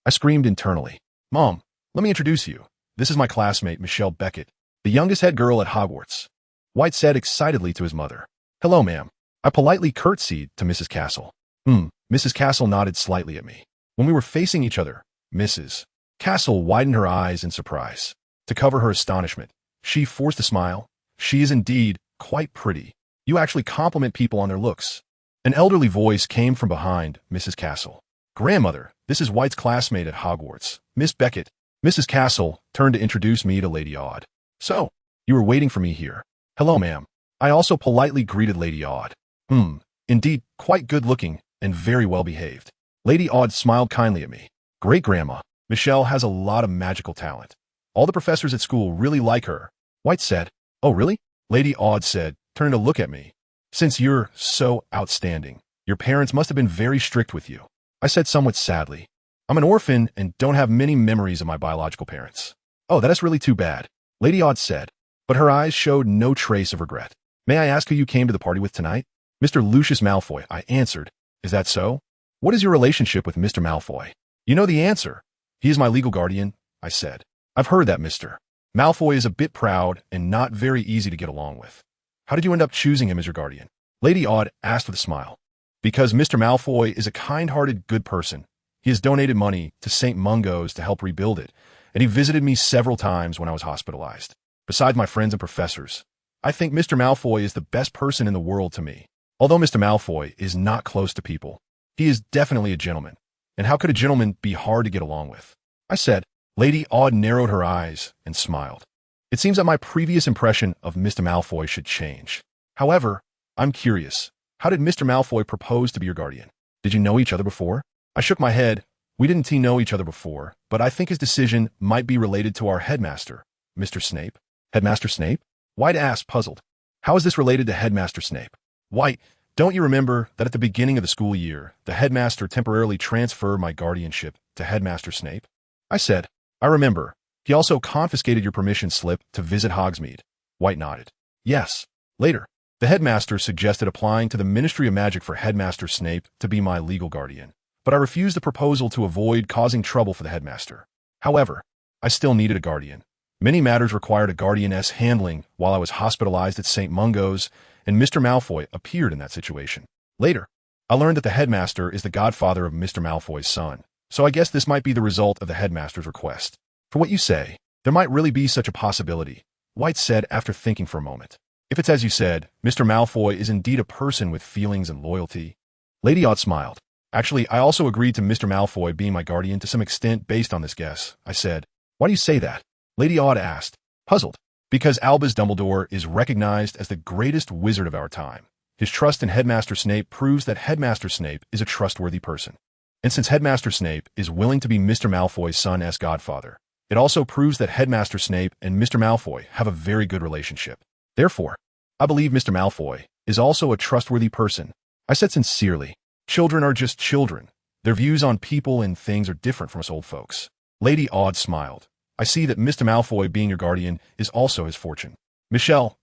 I screamed internally. "Mom, let me introduce you. This is my classmate, Michelle Beckett, the youngest head girl at Hogwarts," White said excitedly to his mother. "Hello, ma'am." I politely curtsied to Mrs. Castle. Mrs. Castle nodded slightly at me. When we were facing each other, Mrs. Castle widened her eyes in surprise. To cover her astonishment, she forced a smile. "She is indeed quite pretty. You actually compliment people on their looks." An elderly voice came from behind Mrs. Castle. "Grandmother, this is White's classmate at Hogwarts, Miss Beckett." Mrs. Castle turned to introduce me to Lady Aud. "So, you were waiting for me here." "Hello, ma'am." I also politely greeted Lady Aud. Indeed, quite good-looking and very well-behaved." Lady Aud smiled kindly at me. "Great-grandma, Michelle has a lot of magical talent. All the professors at school really like her," White said. "Oh, really?" Lady Aud said, turning to look at me. "Since you're so outstanding, your parents must have been very strict with you." I said somewhat sadly. "I'm an orphan and don't have many memories of my biological parents." "Oh, that is really too bad," Lady Aud said, but her eyes showed no trace of regret. "May I ask who you came to the party with tonight?" "Mr. Lucius Malfoy," I answered. "Is that so? What is your relationship with Mr. Malfoy?" "You know the answer. He is my legal guardian," I said. "I've heard that Mr. Malfoy is a bit proud and not very easy to get along with. How did you end up choosing him as your guardian?" Lady Aud asked with a smile. "Because Mr. Malfoy is a kind-hearted, good person. He has donated money to St. Mungo's to help rebuild it, and he visited me several times when I was hospitalized. Besides my friends and professors, I think Mr. Malfoy is the best person in the world to me. Although Mr. Malfoy is not close to people, he is definitely a gentleman. And how could a gentleman be hard to get along with?" I said. Lady Aud narrowed her eyes and smiled. "It seems that my previous impression of Mr. Malfoy should change. However, I'm curious. How did Mr. Malfoy propose to be your guardian? Did you know each other before?" I shook my head. "We didn't know each other before, but I think his decision might be related to our headmaster, Mr. Snape." "Headmaster Snape?" White asked, puzzled. "How is this related to Headmaster Snape?" "White, don't you remember that at the beginning of the school year, the headmaster temporarily transferred my guardianship to Headmaster Snape?" I said. "I remember. He also confiscated your permission slip to visit Hogsmeade." White nodded. "Yes. Later, the headmaster suggested applying to the Ministry of Magic for Headmaster Snape to be my legal guardian, but I refused the proposal to avoid causing trouble for the headmaster. However, I still needed a guardian. Many matters required a guardianess handling while I was hospitalized at St. Mungo's, and Mr. Malfoy appeared in that situation. Later, I learned that the headmaster is the godfather of Mr. Malfoy's son, so I guess this might be the result of the headmaster's request. For what you say, there might really be such a possibility," White said after thinking for a moment. "If it's as you said, Mr. Malfoy is indeed a person with feelings and loyalty." Lady Aud smiled. "Actually, I also agreed to Mr. Malfoy being my guardian to some extent based on this guess," I said. "Why do you say that?" Lady Aud asked, puzzled. "Because Albus Dumbledore is recognized as the greatest wizard of our time. His trust in Headmaster Snape proves that Headmaster Snape is a trustworthy person. And since Headmaster Snape is willing to be Mr. Malfoy's son as godfather, it also proves that Headmaster Snape and Mr. Malfoy have a very good relationship. Therefore, I believe Mr. Malfoy is also a trustworthy person." I said sincerely. "Children are just children. Their views on people and things are different from us old folks." Lady Aud smiled. "I see that Mr. Malfoy being your guardian is also his fortune. Michelle,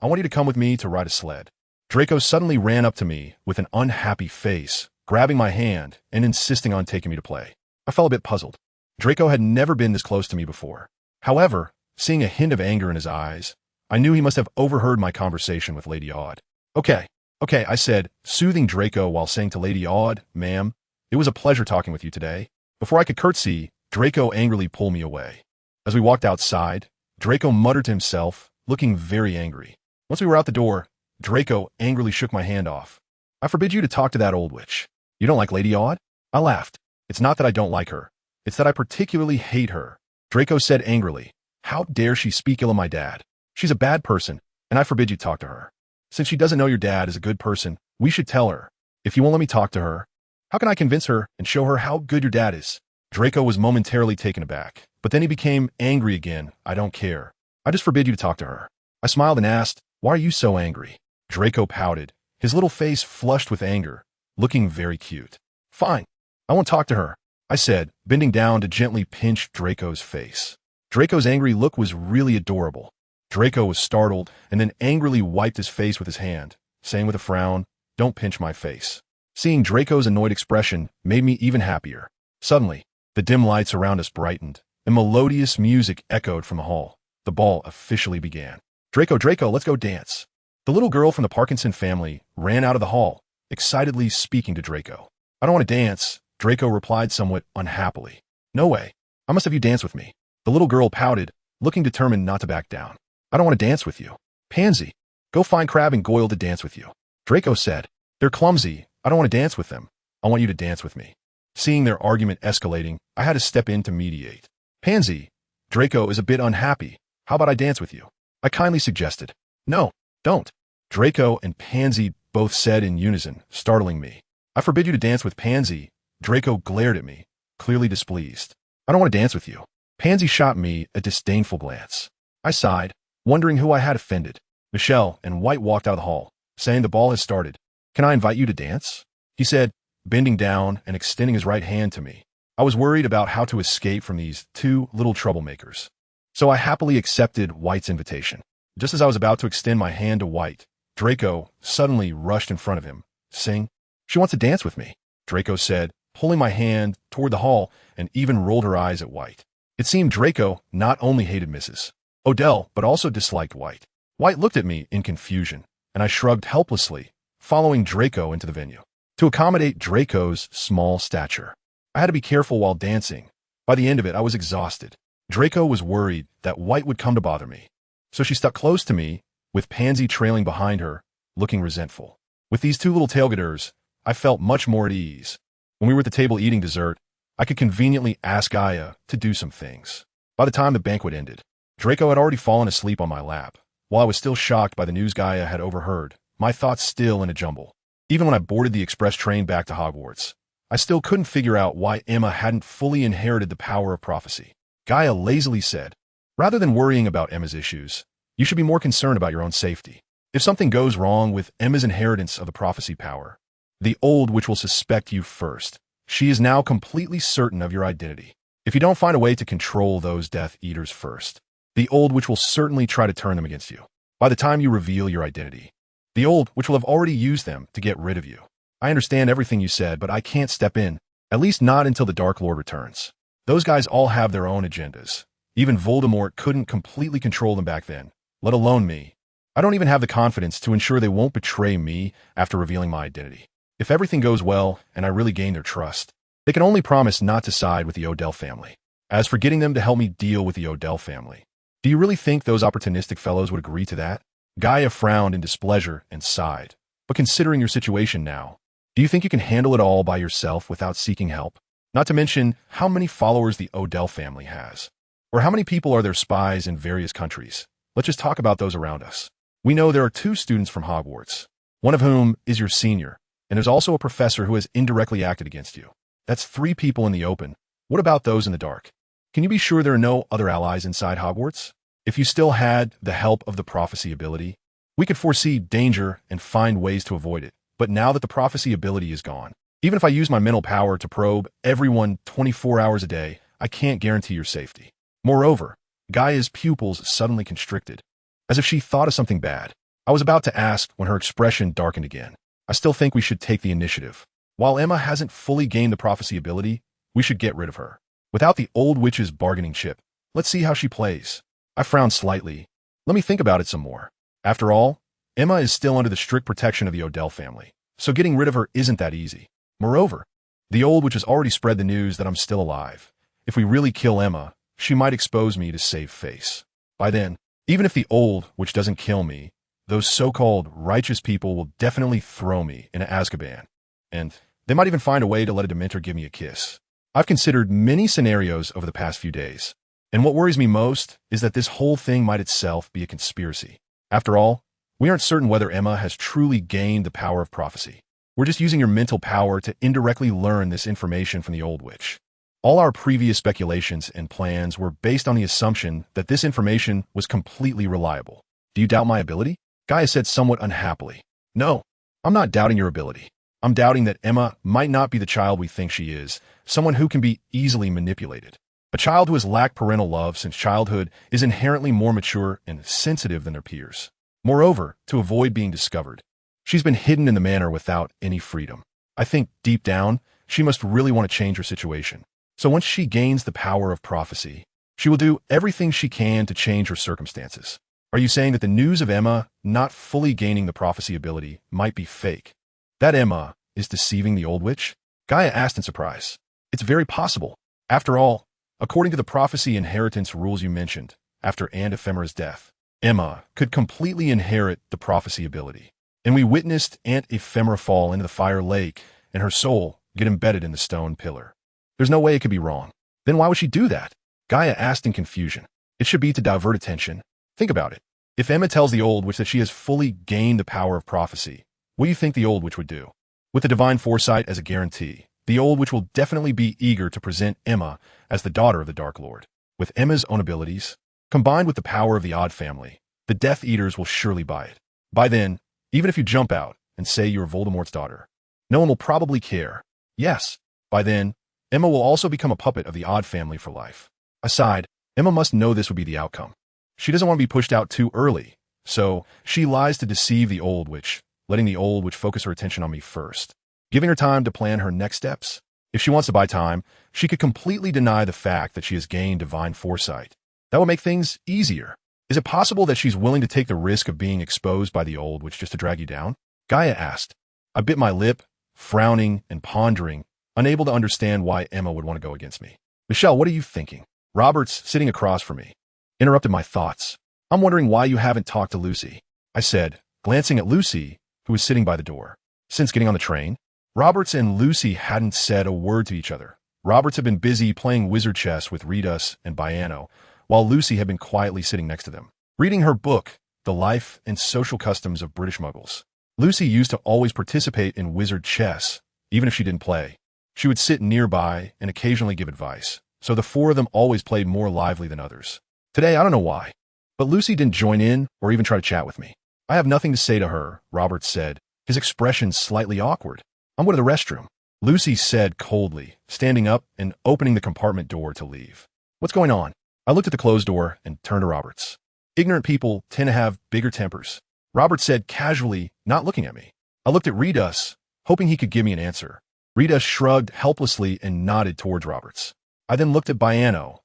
I want you to come with me to ride a sled." Draco suddenly ran up to me with an unhappy face, grabbing my hand and insisting on taking me to play. I felt a bit puzzled. Draco had never been this close to me before. However, seeing a hint of anger in his eyes, I knew he must have overheard my conversation with Lady Odd. Okay, I said, soothing Draco while saying to Lady Odd, "Ma'am, it was a pleasure talking with you today." Before I could curtsy, Draco angrily pulled me away. As we walked outside, Draco muttered to himself, looking very angry. Once we were out the door, Draco angrily shook my hand off. "I forbid you to talk to that old witch. You don't like Lady Odd?" I laughed. "It's not that I don't like her. It's that I particularly hate her." Draco said angrily, "How dare she speak ill of my dad? She's a bad person, and I forbid you talk to her. Since she doesn't know your dad is a good person, we should tell her. If you won't let me talk to her, how can I convince her and show her how good your dad is?" Draco was momentarily taken aback, but then he became angry again. "I don't care. I just forbid you to talk to her." I smiled and asked, "Why are you so angry?" Draco pouted, his little face flushed with anger, looking very cute. "Fine. I won't talk to her," I said, bending down to gently pinch Draco's face. Draco's angry look was really adorable. Draco was startled and then angrily wiped his face with his hand, saying with a frown, "Don't pinch my face." Seeing Draco's annoyed expression made me even happier. Suddenly, the dim lights around us brightened, and melodious music echoed from the hall. The ball officially began. Draco, let's go dance." The little girl from the Parkinson family ran out of the hall, excitedly speaking to Draco. "I don't want to dance," Draco replied somewhat unhappily. "No way. I must have you dance with me." The little girl pouted, looking determined not to back down. "I don't want to dance with you. Pansy, go find Crab and Goyle to dance with you." Draco said, "They're clumsy. I don't want to dance with them. I want you to dance with me." Seeing their argument escalating, I had to step in to mediate. "Pansy, Draco is a bit unhappy. How about I dance with you?" I kindly suggested. "No, don't," Draco and Pansy both said in unison, startling me. "I forbid you to dance with Pansy." Draco glared at me, clearly displeased. "I don't want to dance with you." Pansy shot me a disdainful glance. I sighed, wondering who I had offended. Michelle and White walked out of the hall, saying, "The ball has started. Can I invite you to dance?" he said, bending down and extending his right hand to me. I was worried about how to escape from these two little troublemakers, so I happily accepted White's invitation. Just as I was about to extend my hand to White, Draco suddenly rushed in front of him, saying, "She wants to dance with me," Draco said, pulling my hand toward the hall, and even rolled her eyes at White. It seemed Draco not only hated Mrs. Odell, but also disliked White. White looked at me in confusion, and I shrugged helplessly, following Draco into the venue. To accommodate Draco's small stature, I had to be careful while dancing. By the end of it, I was exhausted. Draco was worried that White would come to bother me, so she stuck close to me, with Pansy trailing behind her, looking resentful. With these two little tailgaters, I felt much more at ease. When we were at the table eating dessert, I could conveniently ask Gaia to do some things. By the time the banquet ended, Draco had already fallen asleep on my lap. While I was still shocked by the news Gaia had overheard, my thoughts still in a jumble. Even when I boarded the express train back to Hogwarts, I still couldn't figure out why Emma hadn't fully inherited the power of prophecy. Gaia lazily said, "Rather than worrying about Emma's issues, you should be more concerned about your own safety. If something goes wrong with Emma's inheritance of the prophecy power, the old witch will suspect you first. She is now completely certain of your identity. If you don't find a way to control those Death Eaters first, the old witch will certainly try to turn them against you. By the time you reveal your identity, the old witch will have already used them to get rid of you. I understand everything you said, but I can't step in, at least not until the Dark Lord returns. Those guys all have their own agendas. Even Voldemort couldn't completely control them back then, let alone me. I don't even have the confidence to ensure they won't betray me after revealing my identity. If everything goes well and I really gain their trust, they can only promise not to side with the Odell family. As for getting them to help me deal with the Odell family, do you really think those opportunistic fellows would agree to that?" Gaia frowned in displeasure and sighed. "But considering your situation now, do you think you can handle it all by yourself without seeking help? Not to mention how many followers the Odell family has. Or how many people are their spies in various countries? Let's just talk about those around us. We know there are 2 students from Hogwarts, one of whom is your senior, and there's also a professor who has indirectly acted against you. That's 3 people in the open. What about those in the dark? Can you be sure there are no other allies inside Hogwarts? If you still had the help of the prophecy ability, we could foresee danger and find ways to avoid it. But now that the prophecy ability is gone, even if I use my mental power to probe everyone 24 hours a day, I can't guarantee your safety." Moreover, Gaia's pupils suddenly constricted, as if she thought of something bad. I was about to ask when her expression darkened again. "I still think we should take the initiative. While Emma hasn't fully gained the prophecy ability, we should get rid of her. Without the old witch's bargaining chip, let's see how she plays." I frowned slightly. Let me think about it some more. After all, Emma is still under the strict protection of the Odell family, so getting rid of her isn't that easy. Moreover, the Old Witch has already spread the news that I'm still alive. If we really kill Emma, she might expose me to save face. By then, even if the Old Witch doesn't kill me, those so-called righteous people will definitely throw me in Azkaban. And they might even find a way to let a Dementor give me a kiss. I've considered many scenarios over the past few days, and what worries me most is that this whole thing might itself be a conspiracy. After all, we aren't certain whether Emma has truly gained the power of prophecy. We're just using your mental power to indirectly learn this information from the Old Witch. All our previous speculations and plans were based on the assumption that this information was completely reliable. Do you doubt my ability? Gaia said somewhat unhappily. No, I'm not doubting your ability. I'm doubting that Emma might not be the child we think she is, someone who can be easily manipulated. A child who has lacked parental love since childhood is inherently more mature and sensitive than their peers. Moreover, to avoid being discovered, she's been hidden in the manor without any freedom. I think, deep down, she must really want to change her situation. So once she gains the power of prophecy, she will do everything she can to change her circumstances. Are you saying that the news of Emma not fully gaining the prophecy ability might be fake? That Emma is deceiving the Old Witch? Gaia asked in surprise. It's very possible. After all, according to the prophecy inheritance rules you mentioned, after Aunt Ephemera's death, Emma could completely inherit the prophecy ability. And we witnessed Aunt Ephemera fall into the fire lake and her soul get embedded in the stone pillar. There's no way it could be wrong. Then why would she do that? Gaia asked in confusion. It should be to divert attention. Think about it. If Emma tells the Old Witch that she has fully gained the power of prophecy, what do you think the Old Witch would do? With the divine foresight as a guarantee, the Old Witch will definitely be eager to present Emma as the daughter of the Dark Lord. With Emma's own abilities, combined with the power of the Odd family, the Death Eaters will surely buy it. By then, even if you jump out and say you're Voldemort's daughter, no one will probably care. Yes, by then, Emma will also become a puppet of the Odd family for life. Aside, Emma must know this would be the outcome. She doesn't want to be pushed out too early, so she lies to deceive the Old Witch, letting the Old Witch focus her attention on me first, giving her time to plan her next steps. If she wants to buy time, she could completely deny the fact that she has gained divine foresight. That would make things easier. Is it possible that she's willing to take the risk of being exposed by the Old Witch just to drag you down? Gaia asked. I bit my lip, frowning and pondering, unable to understand why Emma would want to go against me. Michelle, what are you thinking? Roberts, sitting across from me, interrupted my thoughts. I'm wondering why you haven't talked to Lucy, I said, glancing at Lucy, who was sitting by the door. Since getting on the train, Roberts and Lucy hadn't said a word to each other. Roberts had been busy playing wizard chess with Ritas and Biano, while Lucy had been quietly sitting next to them, reading her book, The Life and Social Customs of British Muggles. Lucy used to always participate in wizard chess, even if she didn't play. She would sit nearby and occasionally give advice, so the four of them always played more lively than others. Today, I don't know why, but Lucy didn't join in or even try to chat with me. I have nothing to say to her, Roberts said, his expression slightly awkward. I'm going to the restroom, Lucy said coldly, standing up and opening the compartment door to leave. What's going on? I looked at the closed door and turned to Roberts. Ignorant people tend to have bigger tempers, Roberts said casually, not looking at me. I looked at Ritas, hoping he could give me an answer. Ritas shrugged helplessly and nodded towards Roberts. I then looked at Biano.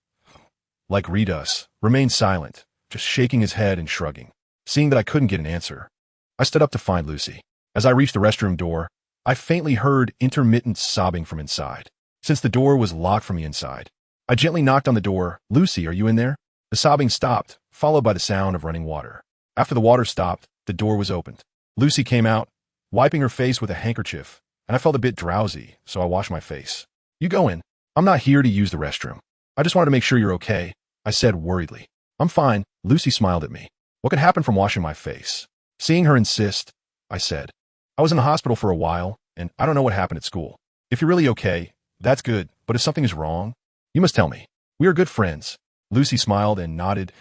Like Ritas, remained silent, just shaking his head and shrugging. Seeing that I couldn't get an answer, I stood up to find Lucy. As I reached the restroom door, I faintly heard intermittent sobbing from inside. Since the door was locked from the inside, I gently knocked on the door. Lucy, are you in there? The sobbing stopped, followed by the sound of running water. After the water stopped, the door was opened. Lucy came out, wiping her face with a handkerchief, and I felt a bit drowsy, so I washed my face. You go in. I'm not here to use the restroom. I just wanted to make sure you're okay, I said worriedly. I'm fine, Lucy smiled at me. What could happen from washing my face? Seeing her insist, I said. I was in the hospital for a while, and I don't know what happened at school. If you're really okay, that's good, but if something is wrong, you must tell me. We are good friends. Lucy smiled and nodded.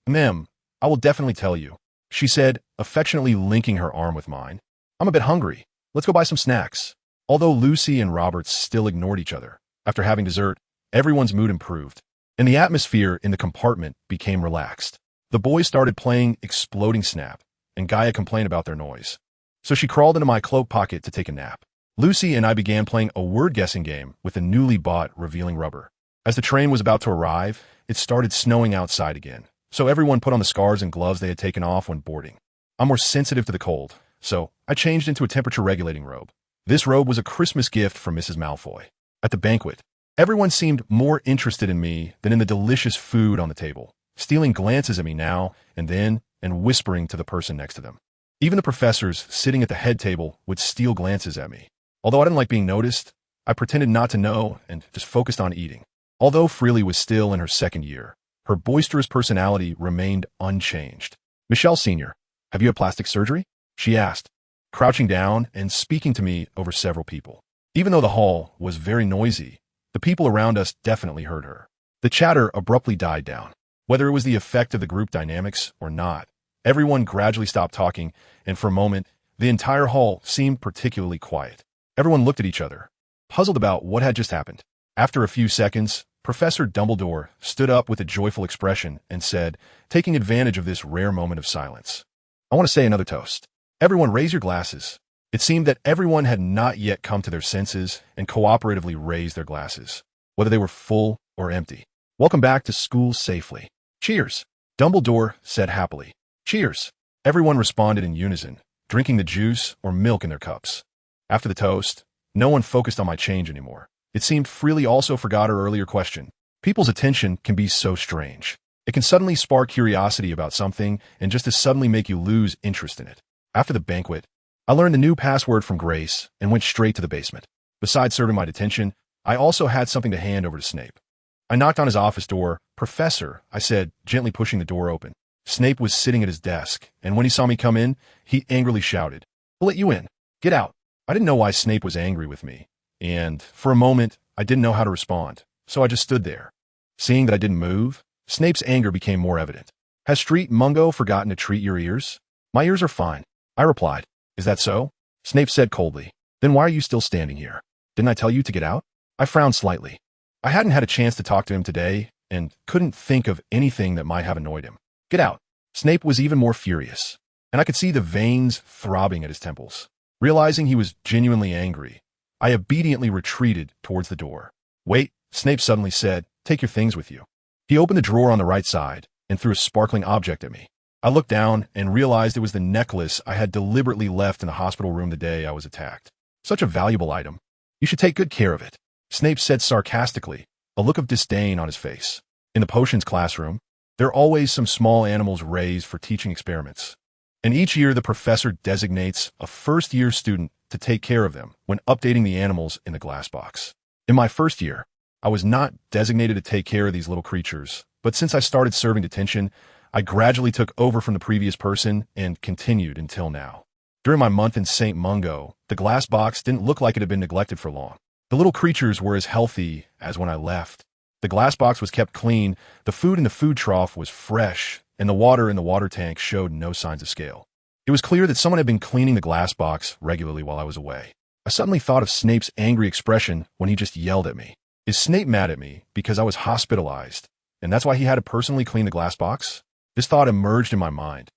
Ma'am, I will definitely tell you, she said, affectionately linking her arm with mine. I'm a bit hungry. Let's go buy some snacks. Although Lucy and Roberts still ignored each other, after having dessert, everyone's mood improved, and the atmosphere in the compartment became relaxed. The boys started playing Exploding Snap, and Gaia complained about their noise. So she crawled into my cloak pocket to take a nap. Lucy and I began playing a word-guessing game with the newly bought revealing rubber. As the train was about to arrive, it started snowing outside again, so everyone put on the scarves and gloves they had taken off when boarding. I'm more sensitive to the cold, so I changed into a temperature-regulating robe. This robe was a Christmas gift from Mrs. Malfoy. At the banquet, everyone seemed more interested in me than in the delicious food on the table, stealing glances at me now and then and whispering to the person next to them. Even the professors sitting at the head table would steal glances at me. Although I didn't like being noticed, I pretended not to know and just focused on eating. Although Freely was still in her second year, her boisterous personality remained unchanged. "Michelle Sr., have you had plastic surgery?" she asked, crouching down and speaking to me over several people. Even though the hall was very noisy, the people around us definitely heard her. The chatter abruptly died down. Whether it was the effect of the group dynamics or not, everyone gradually stopped talking, and for a moment, the entire hall seemed particularly quiet. Everyone looked at each other, puzzled about what had just happened. After a few seconds, Professor Dumbledore stood up with a joyful expression and said, taking advantage of this rare moment of silence, "I want to say another toast. Everyone raise your glasses." It seemed that everyone had not yet come to their senses and cooperatively raised their glasses, whether they were full or empty. "Welcome back to school safely. Cheers," Dumbledore said happily. "Cheers." Everyone responded in unison, drinking the juice or milk in their cups. After the toast, no one focused on my change anymore. It seemed Freely also forgot her earlier question. People's attention can be so strange. It can suddenly spark curiosity about something and just as suddenly make you lose interest in it. After the banquet, I learned the new password from Grace and went straight to the basement. Besides serving my detention, I also had something to hand over to Snape. I knocked on his office door. "Professor," I said, gently pushing the door open. Snape was sitting at his desk, and when he saw me come in, he angrily shouted, "We'll let you in. Get out." I didn't know why Snape was angry with me, and for a moment, I didn't know how to respond, so I just stood there. Seeing that I didn't move, Snape's anger became more evident. "Has Street Mungo forgotten to treat your ears?" "My ears are fine," I replied. "Is that so?" Snape said coldly. "Then why are you still standing here? Didn't I tell you to get out?" I frowned slightly. I hadn't had a chance to talk to him today, and couldn't think of anything that might have annoyed him. "Get out." Snape was even more furious, and I could see the veins throbbing at his temples. Realizing he was genuinely angry, I obediently retreated towards the door. "Wait," Snape suddenly said, "take your things with you." He opened the drawer on the right side and threw a sparkling object at me. I looked down and realized it was the necklace I had deliberately left in the hospital room the day I was attacked. "Such a valuable item. You should take good care of it," Snape said sarcastically, a look of disdain on his face. In the potions classroom, there are always some small animals raised for teaching experiments, and each year the professor designates a first-year student to take care of them when updating the animals in the glass box. In my first year, I was not designated to take care of these little creatures, but since I started serving detention, I gradually took over from the previous person and continued until now. During my month in St. Mungo, the glass box didn't look like it had been neglected for long. The little creatures were as healthy as when I left. The glass box was kept clean, the food in the food trough was fresh, and the water in the water tank showed no signs of scale. It was clear that someone had been cleaning the glass box regularly while I was away. I suddenly thought of Snape's angry expression when he just yelled at me. Is Snape mad at me because I was hospitalized, and that's why he had to personally clean the glass box? This thought emerged in my mind,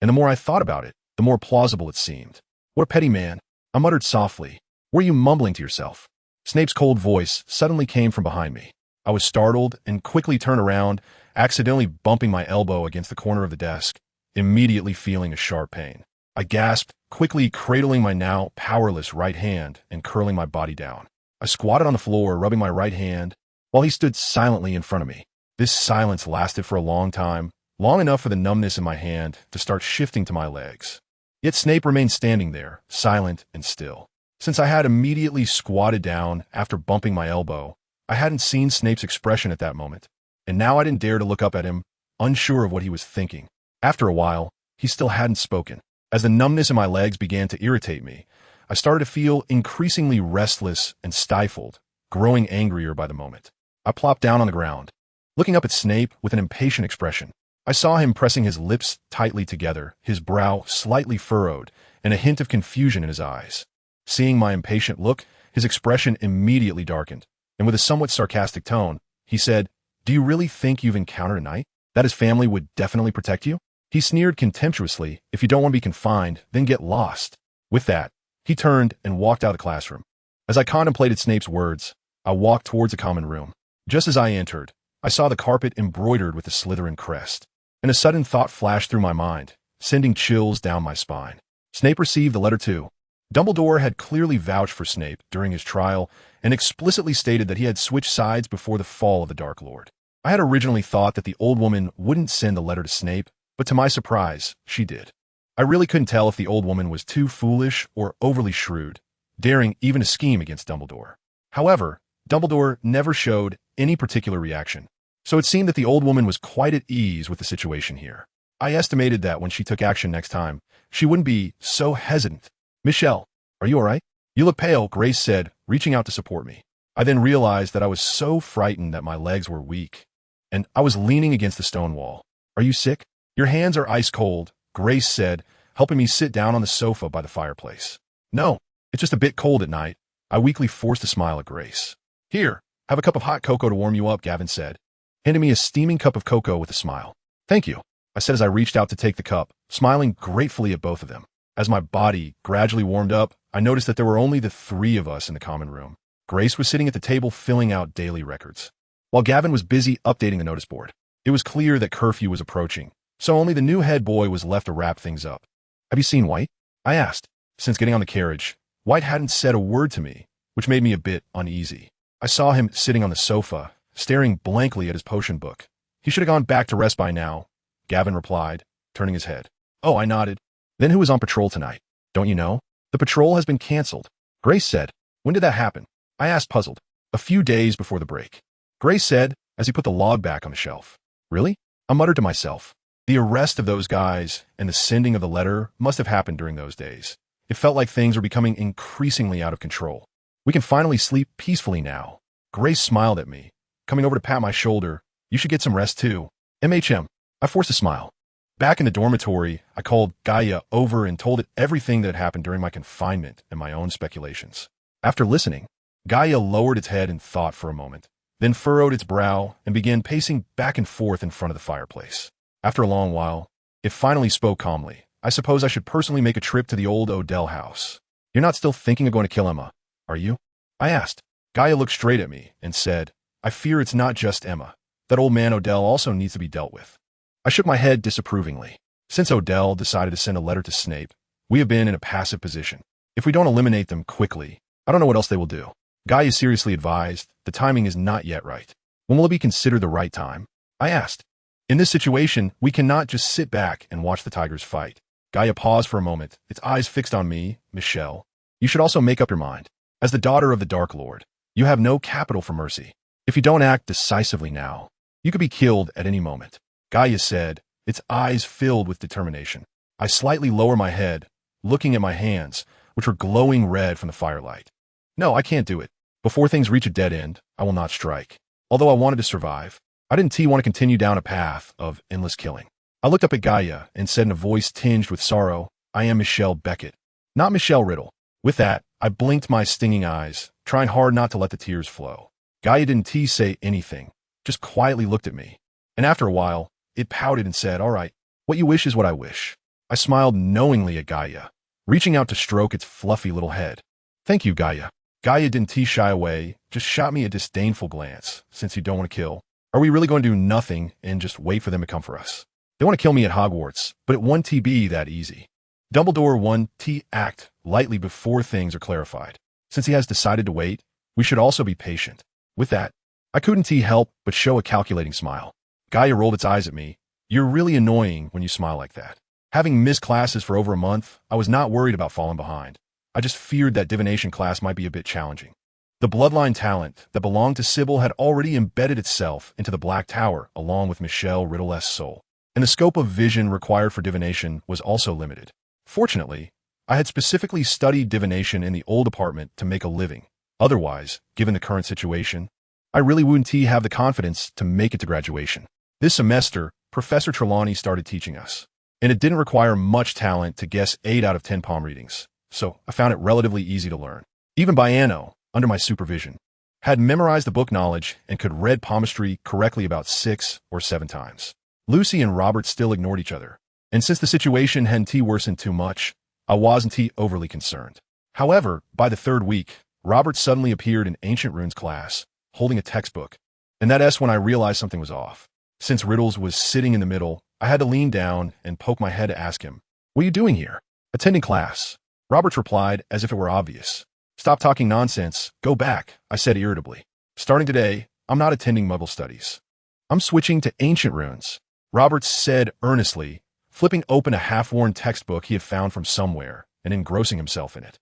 and the more I thought about it, the more plausible it seemed. "What a petty man," I muttered softly. "Were you mumbling to yourself?" Snape's cold voice suddenly came from behind me. I was startled and quickly turned around, accidentally bumping my elbow against the corner of the desk, immediately feeling a sharp pain. I gasped, quickly cradling my now powerless right hand and curling my body down. I squatted on the floor, rubbing my right hand, while he stood silently in front of me. This silence lasted for a long time, long enough for the numbness in my hand to start shifting to my legs. Yet Snape remained standing there, silent and still. Since I had immediately squatted down after bumping my elbow, I hadn't seen Snape's expression at that moment, and now I didn't dare to look up at him, unsure of what he was thinking. After a while, he still hadn't spoken. As the numbness in my legs began to irritate me, I started to feel increasingly restless and stifled, growing angrier by the moment. I plopped down on the ground, looking up at Snape with an impatient expression. I saw him pressing his lips tightly together, his brow slightly furrowed, and a hint of confusion in his eyes. Seeing my impatient look, his expression immediately darkened, and with a somewhat sarcastic tone, he said, "Do you really think you've encountered a knight? That his family would definitely protect you?" He sneered contemptuously, "If you don't want to be confined, then get lost." With that, he turned and walked out of the classroom. As I contemplated Snape's words, I walked towards a common room. Just as I entered, I saw the carpet embroidered with the Slytherin crest. and a sudden thought flashed through my mind, sending chills down my spine. Snape received the letter too. Dumbledore had clearly vouched for Snape during his trial and explicitly stated that he had switched sides before the fall of the Dark Lord. I had originally thought that the old woman wouldn't send the letter to Snape, but to my surprise, she did. I really couldn't tell if the old woman was too foolish or overly shrewd, daring even to scheme against Dumbledore. However, Dumbledore never showed any particular reaction, so it seemed that the old woman was quite at ease with the situation here. I estimated that when she took action next time, she wouldn't be so hesitant. "Michelle, are you all right? You look pale," Grace said, reaching out to support me. I then realized that I was so frightened that my legs were weak, and I was leaning against the stone wall. "Are you sick? Your hands are ice cold," Grace said, helping me sit down on the sofa by the fireplace. "No, it's just a bit cold at night." I weakly forced a smile at Grace. "Here, have a cup of hot cocoa to warm you up," Gavin said, handing me a steaming cup of cocoa with a smile. "Thank you," I said as I reached out to take the cup, smiling gratefully at both of them. As my body gradually warmed up, I noticed that there were only the three of us in the common room. Grace was sitting at the table filling out daily records, while Gavin was busy updating the notice board. It was clear that curfew was approaching, so only the new head boy was left to wrap things up. "Have you seen White?" I asked. Since getting on the carriage, White hadn't said a word to me, which made me a bit uneasy. I saw him sitting on the sofa, staring blankly at his potion book. "He should have gone back to rest by now," Gavin replied, turning his head. "Oh," I nodded. "Then who was on patrol tonight? Don't you know?" "The patrol has been canceled," Grace said. "When did that happen?" I asked, puzzled. "A few days before the break," Grace said as he put the log back on the shelf. "Really?" I muttered to myself. The arrest of those guys and the sending of the letter must have happened during those days. It felt like things were becoming increasingly out of control. "We can finally sleep peacefully now." Grace smiled at me, coming over to pat my shoulder. "You should get some rest too." "MHM." I forced a smile. Back in the dormitory, I called Gaia over and told it everything that had happened during my confinement and my own speculations. After listening, Gaia lowered its head in thought for a moment, then furrowed its brow and began pacing back and forth in front of the fireplace. After a long while, it finally spoke calmly. "I suppose I should personally make a trip to the old Odell house." "You're not still thinking of going to kill Emma, are you?" I asked. Gaia looked straight at me and said, "I fear it's not just Emma. That old man Odell also needs to be dealt with." I shook my head disapprovingly. Since Odell decided to send a letter to Snape, we have been in a passive position. If we don't eliminate them quickly, I don't know what else they will do. Gaia seriously advised, "The timing is not yet right." "When will it be considered the right time?" I asked. "In this situation, we cannot just sit back and watch the tigers fight." Gaia paused for a moment, its eyes fixed on me. "Michelle, you should also make up your mind. As the daughter of the Dark Lord, you have no capital for mercy. If you don't act decisively now, you could be killed at any moment." Gaia said, its eyes filled with determination. I slightly lowered my head, looking at my hands, which were glowing red from the firelight. "No, I can't do it. Before things reach a dead end, I will not strike." Although I wanted to survive, I didn't want to continue down a path of endless killing. I looked up at Gaia and said in a voice tinged with sorrow, "I am Michelle Beckett, not Michelle Riddle." With that, I blinked my stinging eyes, trying hard not to let the tears flow. Gaia didn't say anything, just quietly looked at me. And after a while, it pouted and said, "All right, what you wish is what I wish." I smiled knowingly at Gaia, reaching out to stroke its fluffy little head. "Thank you, Gaia." Gaia didn't shy away, just shot me a disdainful glance. "Since you don't want to kill, are we really going to do nothing and just wait for them to come for us? They want to kill me at Hogwarts, but it won't be that easy." Dumbledore won't act lightly before things are clarified. Since he has decided to wait, we should also be patient. With that, I couldn't help but show a calculating smile. Gaia rolled its eyes at me. "You're really annoying when you smile like that." Having missed classes for over a month, I was not worried about falling behind. I just feared that divination class might be a bit challenging. The bloodline talent that belonged to Sybil had already embedded itself into the Black Tower along with Michelle Riddle's soul, and the scope of vision required for divination was also limited. Fortunately, I had specifically studied divination in the old apartment to make a living. Otherwise, given the current situation, I really wouldn't have the confidence to make it to graduation. This semester, Professor Trelawney started teaching us, and it didn't require much talent to guess 8 out of 10 palm readings, so I found it relatively easy to learn. Even Biano, under my supervision, had memorized the book knowledge and could read palmistry correctly about 6 or 7 times. Lucy and Robert still ignored each other, and since the situation hadn't worsened too much, I wasn't overly concerned. However, by the 3rd week, Robert suddenly appeared in Ancient Runes class, holding a textbook, and that's when I realized something was off. Since Riddles was sitting in the middle, I had to lean down and poke my head to ask him, "What are you doing here?" "Attending class." Roberts replied as if it were obvious. "Stop talking nonsense. Go back," I said irritably. "Starting today, I'm not attending Muggle studies. I'm switching to ancient runes," Roberts said earnestly, flipping open a half-worn textbook he had found from somewhere and engrossing himself in it.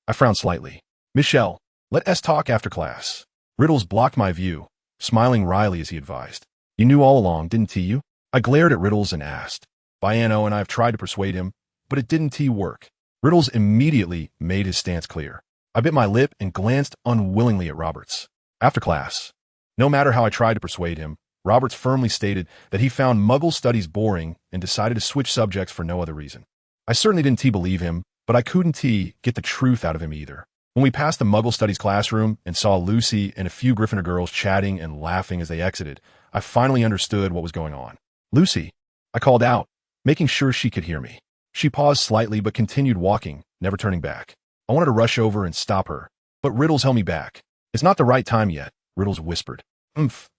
I frowned slightly. "Michelle, let us talk after class." Riddles blocked my view, smiling wryly as he advised. "You knew all along, didn't you?" I glared at Riddles and asked. "Biano and I have tried to persuade him, but it didn't work." Riddles immediately made his stance clear. I bit my lip and glanced unwillingly at Roberts. After class, no matter how I tried to persuade him, Roberts firmly stated that he found Muggle studies boring and decided to switch subjects for no other reason. I certainly didn't believe him, but I couldn't get the truth out of him either. When we passed the Muggle studies classroom and saw Lucy and a few Gryffindor girls chatting and laughing as they exited, I finally understood what was going on. "Lucy," I called out, making sure she could hear me. She paused slightly but continued walking, never turning back. I wanted to rush over and stop her, but Riddles held me back. "It's not the right time yet," Riddles whispered.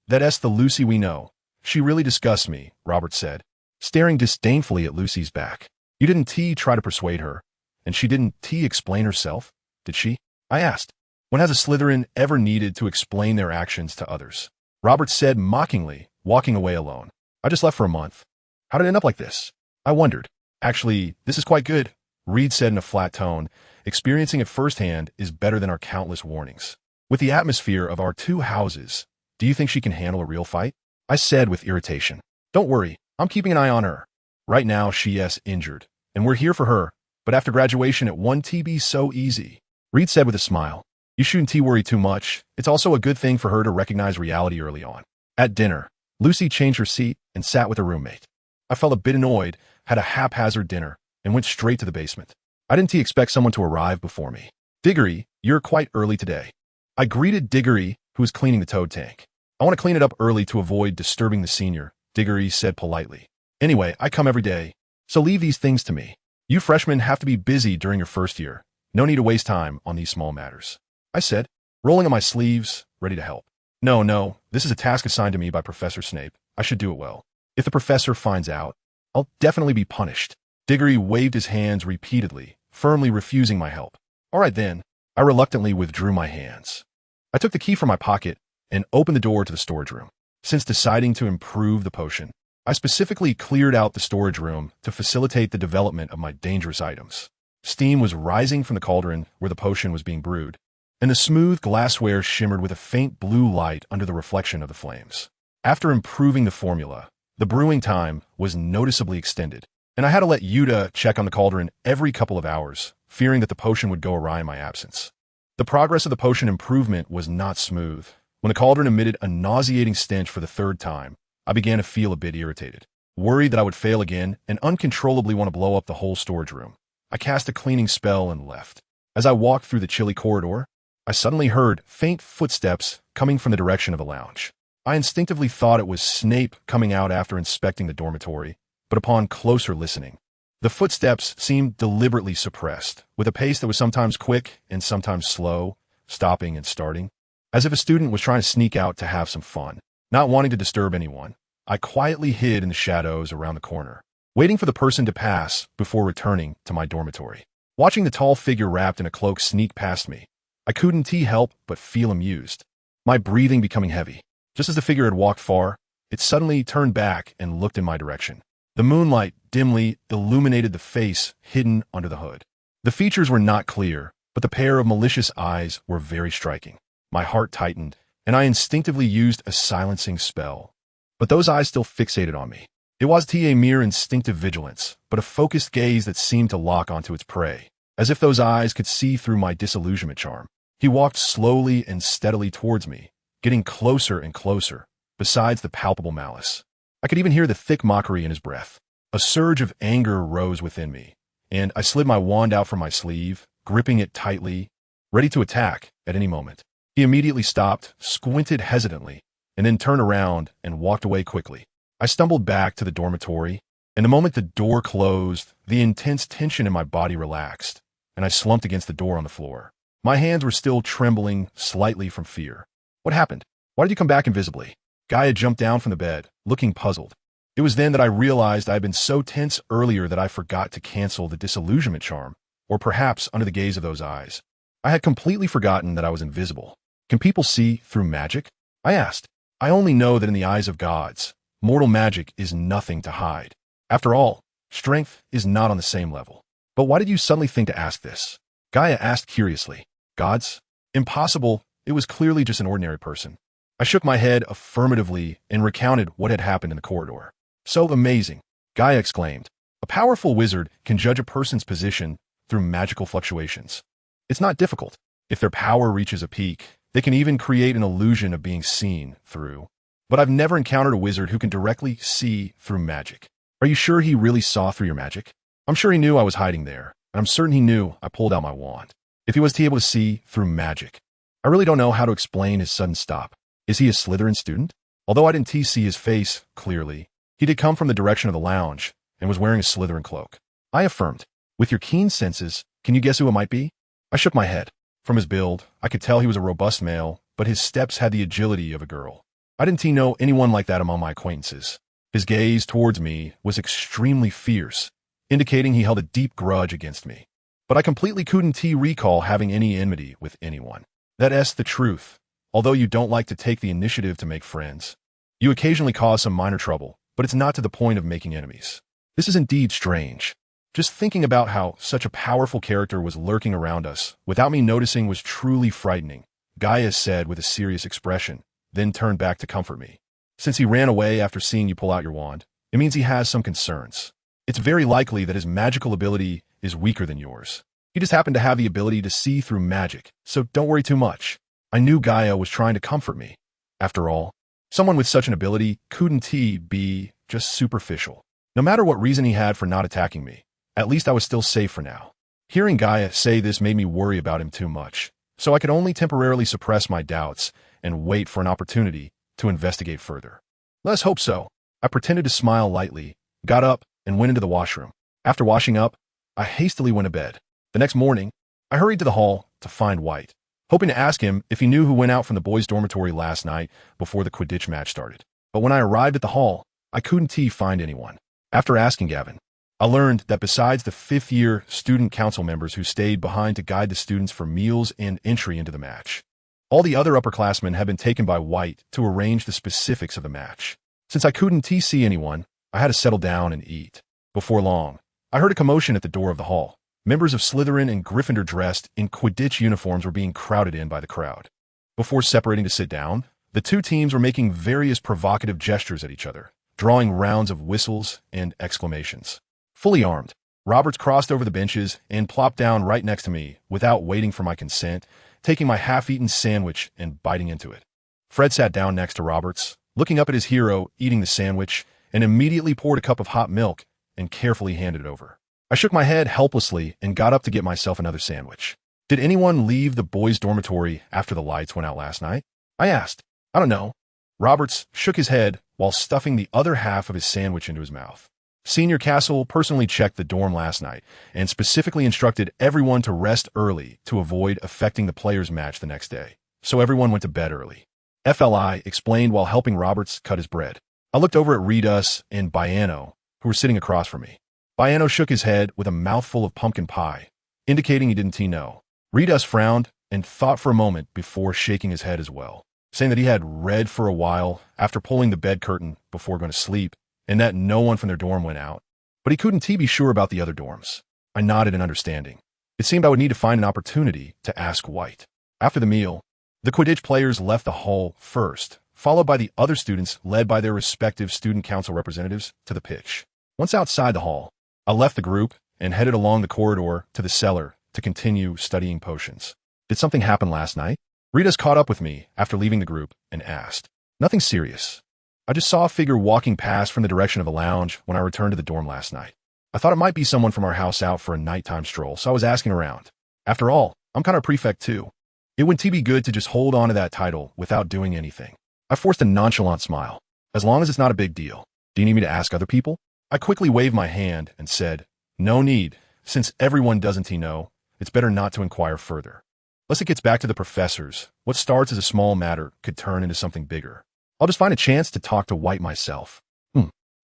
That's the Lucy we know. She really disgusts me," Roberts said, staring disdainfully at Lucy's back. "You didn't try to persuade her, and she didn't explain herself, did she?" I asked. "When has a Slytherin ever needed to explain their actions to others?" Roberts said mockingly, walking away alone. "I just left for a month. How did it end up like this?" I wondered. "Actually, this is quite good," Reed said in a flat tone. "Experiencing it firsthand is better than our countless warnings. With the atmosphere of our two houses, do you think she can handle a real fight?" I said with irritation. "Don't worry, I'm keeping an eye on her. Right now, she's injured, and we're here for her, but after graduation it won't be so easy," Reed said with a smile. "You shouldn't worry too much. It's also a good thing for her to recognize reality early on." At dinner, Lucy changed her seat and sat with her roommate. I felt a bit annoyed, had a haphazard dinner, and went straight to the basement. I didn't expect someone to arrive before me. "Diggory, you're quite early today." I greeted Diggory, who was cleaning the toad tank. "I want to clean it up early to avoid disturbing the senior," Diggory said politely. "Anyway, I come every day, so leave these things to me. You freshmen have to be busy during your first year. No need to waste time on these small matters," I said, rolling up my sleeves, ready to help. No, this is a task assigned to me by Professor Snape. I should do it well. If the professor finds out, I'll definitely be punished." Diggory waved his hands repeatedly, firmly refusing my help. "All right then." I reluctantly withdrew my hands. I took the key from my pocket and opened the door to the storage room. Since deciding to improve the potion, I specifically cleared out the storage room to facilitate the development of my dangerous items. Steam was rising from the cauldron where the potion was being brewed, and the smooth glassware shimmered with a faint blue light under the reflection of the flames. After improving the formula, the brewing time was noticeably extended, and I had to let Yuta check on the cauldron every couple of hours, fearing that the potion would go awry in my absence. The progress of the potion improvement was not smooth. When the cauldron emitted a nauseating stench for the third time, I began to feel a bit irritated, worried that I would fail again and uncontrollably want to blow up the whole storage room. I cast a cleaning spell and left. As I walked through the chilly corridor, I suddenly heard faint footsteps coming from the direction of the lounge. I instinctively thought it was Snape coming out after inspecting the dormitory, but upon closer listening, the footsteps seemed deliberately suppressed, with a pace that was sometimes quick and sometimes slow, stopping and starting, as if a student was trying to sneak out to have some fun. Not wanting to disturb anyone, I quietly hid in the shadows around the corner, waiting for the person to pass before returning to my dormitory. Watching the tall figure wrapped in a cloak sneak past me, I couldn't help but feel amused, my breathing becoming heavy. Just as the figure had walked far, it suddenly turned back and looked in my direction. The moonlight dimly illuminated the face hidden under the hood. The features were not clear, but the pair of malicious eyes were very striking. My heart tightened, and I instinctively used a silencing spell. But those eyes still fixated on me. It wasn't a mere instinctive vigilance, but a focused gaze that seemed to lock onto its prey, as if those eyes could see through my disillusionment charm. He walked slowly and steadily towards me, getting closer and closer, besides the palpable malice. I could even hear the thick mockery in his breath. A surge of anger rose within me, and I slid my wand out from my sleeve, gripping it tightly, ready to attack at any moment. He immediately stopped, squinted hesitantly, and then turned around and walked away quickly. I stumbled back to the dormitory, and the moment the door closed, the intense tension in my body relaxed, and I slumped against the door on the floor. My hands were still trembling slightly from fear. "What happened? Why did you come back invisibly?" Gaia jumped down from the bed, looking puzzled. It was then that I realized I had been so tense earlier that I forgot to cancel the disillusionment charm, or perhaps under the gaze of those eyes. I had completely forgotten that I was invisible. Can people see through magic? I asked. I only know that in the eyes of gods, mortal magic is nothing to hide. After all, strength is not on the same level. But why did you suddenly think to ask this? Gaia asked curiously. Gods? Impossible. It was clearly just an ordinary person. I shook my head affirmatively and recounted what had happened in the corridor. So amazing, Gaia exclaimed. A powerful wizard can judge a person's position through magical fluctuations. It's not difficult. If their power reaches a peak, they can even create an illusion of being seen through. But I've never encountered a wizard who can directly see through magic. Are you sure he really saw through your magic? I'm sure he knew I was hiding there, and I'm certain he knew I pulled out my wand. If he was to be able to see through magic. I really don't know how to explain his sudden stop. Is he a Slytherin student? Although I didn't see his face clearly, he did come from the direction of the lounge and was wearing a Slytherin cloak. I affirmed. With your keen senses, can you guess who it might be? I shook my head. From his build, I could tell he was a robust male, but his steps had the agility of a girl. I didn't know anyone like that among my acquaintances. His gaze towards me was extremely fierce, indicating he held a deep grudge against me. But I completely couldn't recall having any enmity with anyone. That's the truth. Although you don't like to take the initiative to make friends, you occasionally cause some minor trouble, but it's not to the point of making enemies. This is indeed strange. Just thinking about how such a powerful character was lurking around us without me noticing was truly frightening, Gaia said with a serious expression, then turned back to comfort me. Since he ran away after seeing you pull out your wand, it means he has some concerns. It's very likely that his magical ability is weaker than yours. He just happened to have the ability to see through magic, so don't worry too much. I knew Gaia was trying to comfort me. After all, someone with such an ability couldn't be just superficial. No matter what reason he had for not attacking me, at least I was still safe for now. Hearing Gaia say this made me worry about him too much, so I could only temporarily suppress my doubts and wait for an opportunity to investigate further. Let's hope so. I pretended to smile lightly, got up, and went into the washroom. After washing up, I hastily went to bed. The next morning, I hurried to the hall to find White, hoping to ask him if he knew who went out from the boys' dormitory last night before the Quidditch match started. But when I arrived at the hall, I couldn't find anyone. After asking Gavin, I learned that besides the fifth-year student council members who stayed behind to guide the students for meals and entry into the match, all the other upperclassmen had been taken by White to arrange the specifics of the match. Since I couldn't see anyone, I had to settle down and eat. Before long, I heard a commotion at the door of the hall. Members of Slytherin and Gryffindor dressed in Quidditch uniforms were being crowded in by the crowd. Before separating to sit down, the two teams were making various provocative gestures at each other, drawing rounds of whistles and exclamations. Fully armed, Roberts crossed over the benches and plopped down right next to me without waiting for my consent, taking my half-eaten sandwich and biting into it. Fred sat down next to Roberts, looking up at his hero eating the sandwich, and immediately poured a cup of hot milk and carefully handed it over. I shook my head helplessly and got up to get myself another sandwich. Did anyone leave the boys' dormitory after the lights went out last night? I asked. I don't know. Roberts shook his head while stuffing the other half of his sandwich into his mouth. Senior Castle personally checked the dorm last night and specifically instructed everyone to rest early to avoid affecting the players' match the next day. So everyone went to bed early. FLI explained while helping Roberts cut his bread. I looked over at Redus and Biano, who were sitting across from me. Biano shook his head with a mouthful of pumpkin pie, indicating he didn't know. Redus frowned and thought for a moment before shaking his head as well, saying that he had read for a while after pulling the bed curtain before going to sleep, and that no one from their dorm went out. But he couldn't be sure about the other dorms. I nodded in understanding. It seemed I would need to find an opportunity to ask White. After the meal, the Quidditch players left the hall first, followed by the other students led by their respective student council representatives to the pitch. Once outside the hall, I left the group and headed along the corridor to the cellar to continue studying potions. Did something happen last night? Rita's caught up with me after leaving the group and asked. Nothing serious. I just saw a figure walking past from the direction of the lounge when I returned to the dorm last night. I thought it might be someone from our house out for a nighttime stroll, so I was asking around. After all, I'm kind of a prefect too. It wouldn't be good to just hold on to that title without doing anything. I forced a nonchalant smile. As long as it's not a big deal. Do you need me to ask other people? I quickly waved my hand and said, no need. Since everyone doesn't know, it's better not to inquire further. Unless it gets back to the professors, what starts as a small matter could turn into something bigger. I'll just find a chance to talk to White myself.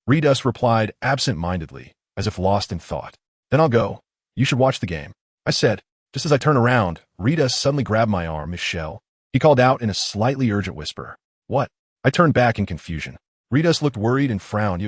Redus replied absent-mindedly, as if lost in thought. Then I'll go. You should watch the game, I said. Just as I turned around, Redus suddenly grabbed my arm. Michelle, he called out in a slightly urgent whisper. What? I turned back in confusion. Redus looked worried and frowned.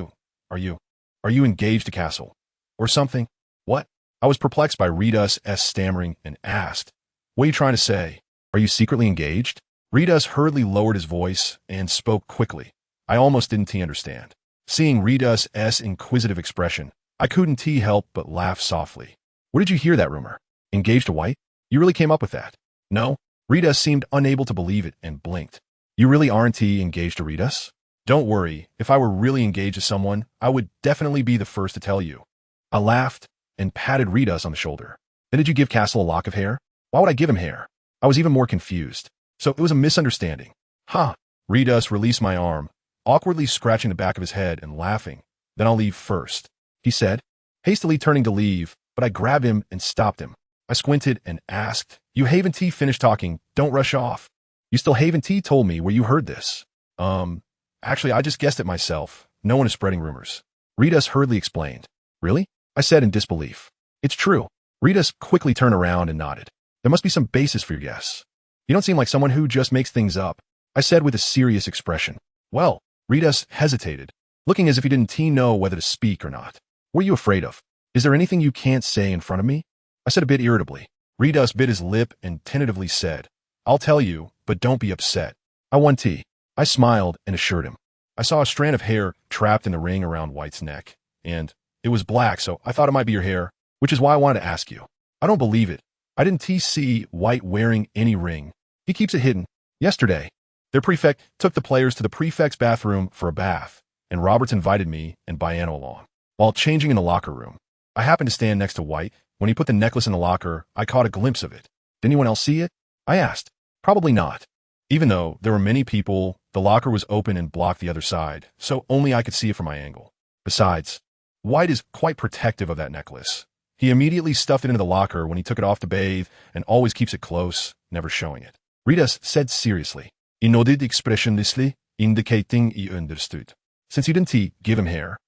Are you engaged to Castle? Or something? What? I was perplexed by Redus' stammering and asked, What are you trying to say? Are you secretly engaged? Redus hurriedly lowered his voice and spoke quickly. I almost didn't understand. Seeing Redus' inquisitive expression, I couldn't help but laugh softly. Where did you hear that rumor? Engaged to White? You really came up with that? No. Redus seemed unable to believe it and blinked. You really aren't engaged to Redus? Don't worry, if I were really engaged to someone, I would definitely be the first to tell you. I laughed and patted Redus on the shoulder. Then did you give Castle a lock of hair? Why would I give him hair? I was even more confused. So it was a misunderstanding. Ha! Redus released my arm, awkwardly scratching the back of his head and laughing. Then I'll leave first, he said, hastily turning to leave, but I grabbed him and stopped him. I squinted and asked, You haven't finished talking, don't rush off. You still haven't told me where you heard this. Actually, I just guessed it myself. No one is spreading rumors. Redus hurriedly explained. Really? I said in disbelief. It's true. Redus quickly turned around and nodded. There must be some basis for your guess. You don't seem like someone who just makes things up, I said with a serious expression. Well, Redus hesitated, looking as if he didn't know whether to speak or not. What are you afraid of? Is there anything you can't say in front of me? I said a bit irritably. Redus bit his lip and tentatively said, I'll tell you, but don't be upset. I want tea. I smiled and assured him. I saw a strand of hair trapped in the ring around White's neck, and it was black, so I thought it might be your hair, which is why I wanted to ask you. I don't believe it. I didn't see White wearing any ring. He keeps it hidden. Yesterday, their prefect took the players to the prefect's bathroom for a bath, and Roberts invited me and Biano along. While changing in the locker room, I happened to stand next to White. When he put the necklace in the locker, I caught a glimpse of it. Did anyone else see it? I asked. Probably not. Even though there were many people, the locker was open and blocked the other side, so only I could see it from my angle. Besides, White is quite protective of that necklace. He immediately stuffed it into the locker when he took it off to bathe and always keeps it close, never showing it. Redus said seriously. He nodded expressionlessly, indicating he understood. Since you didn't give him hair,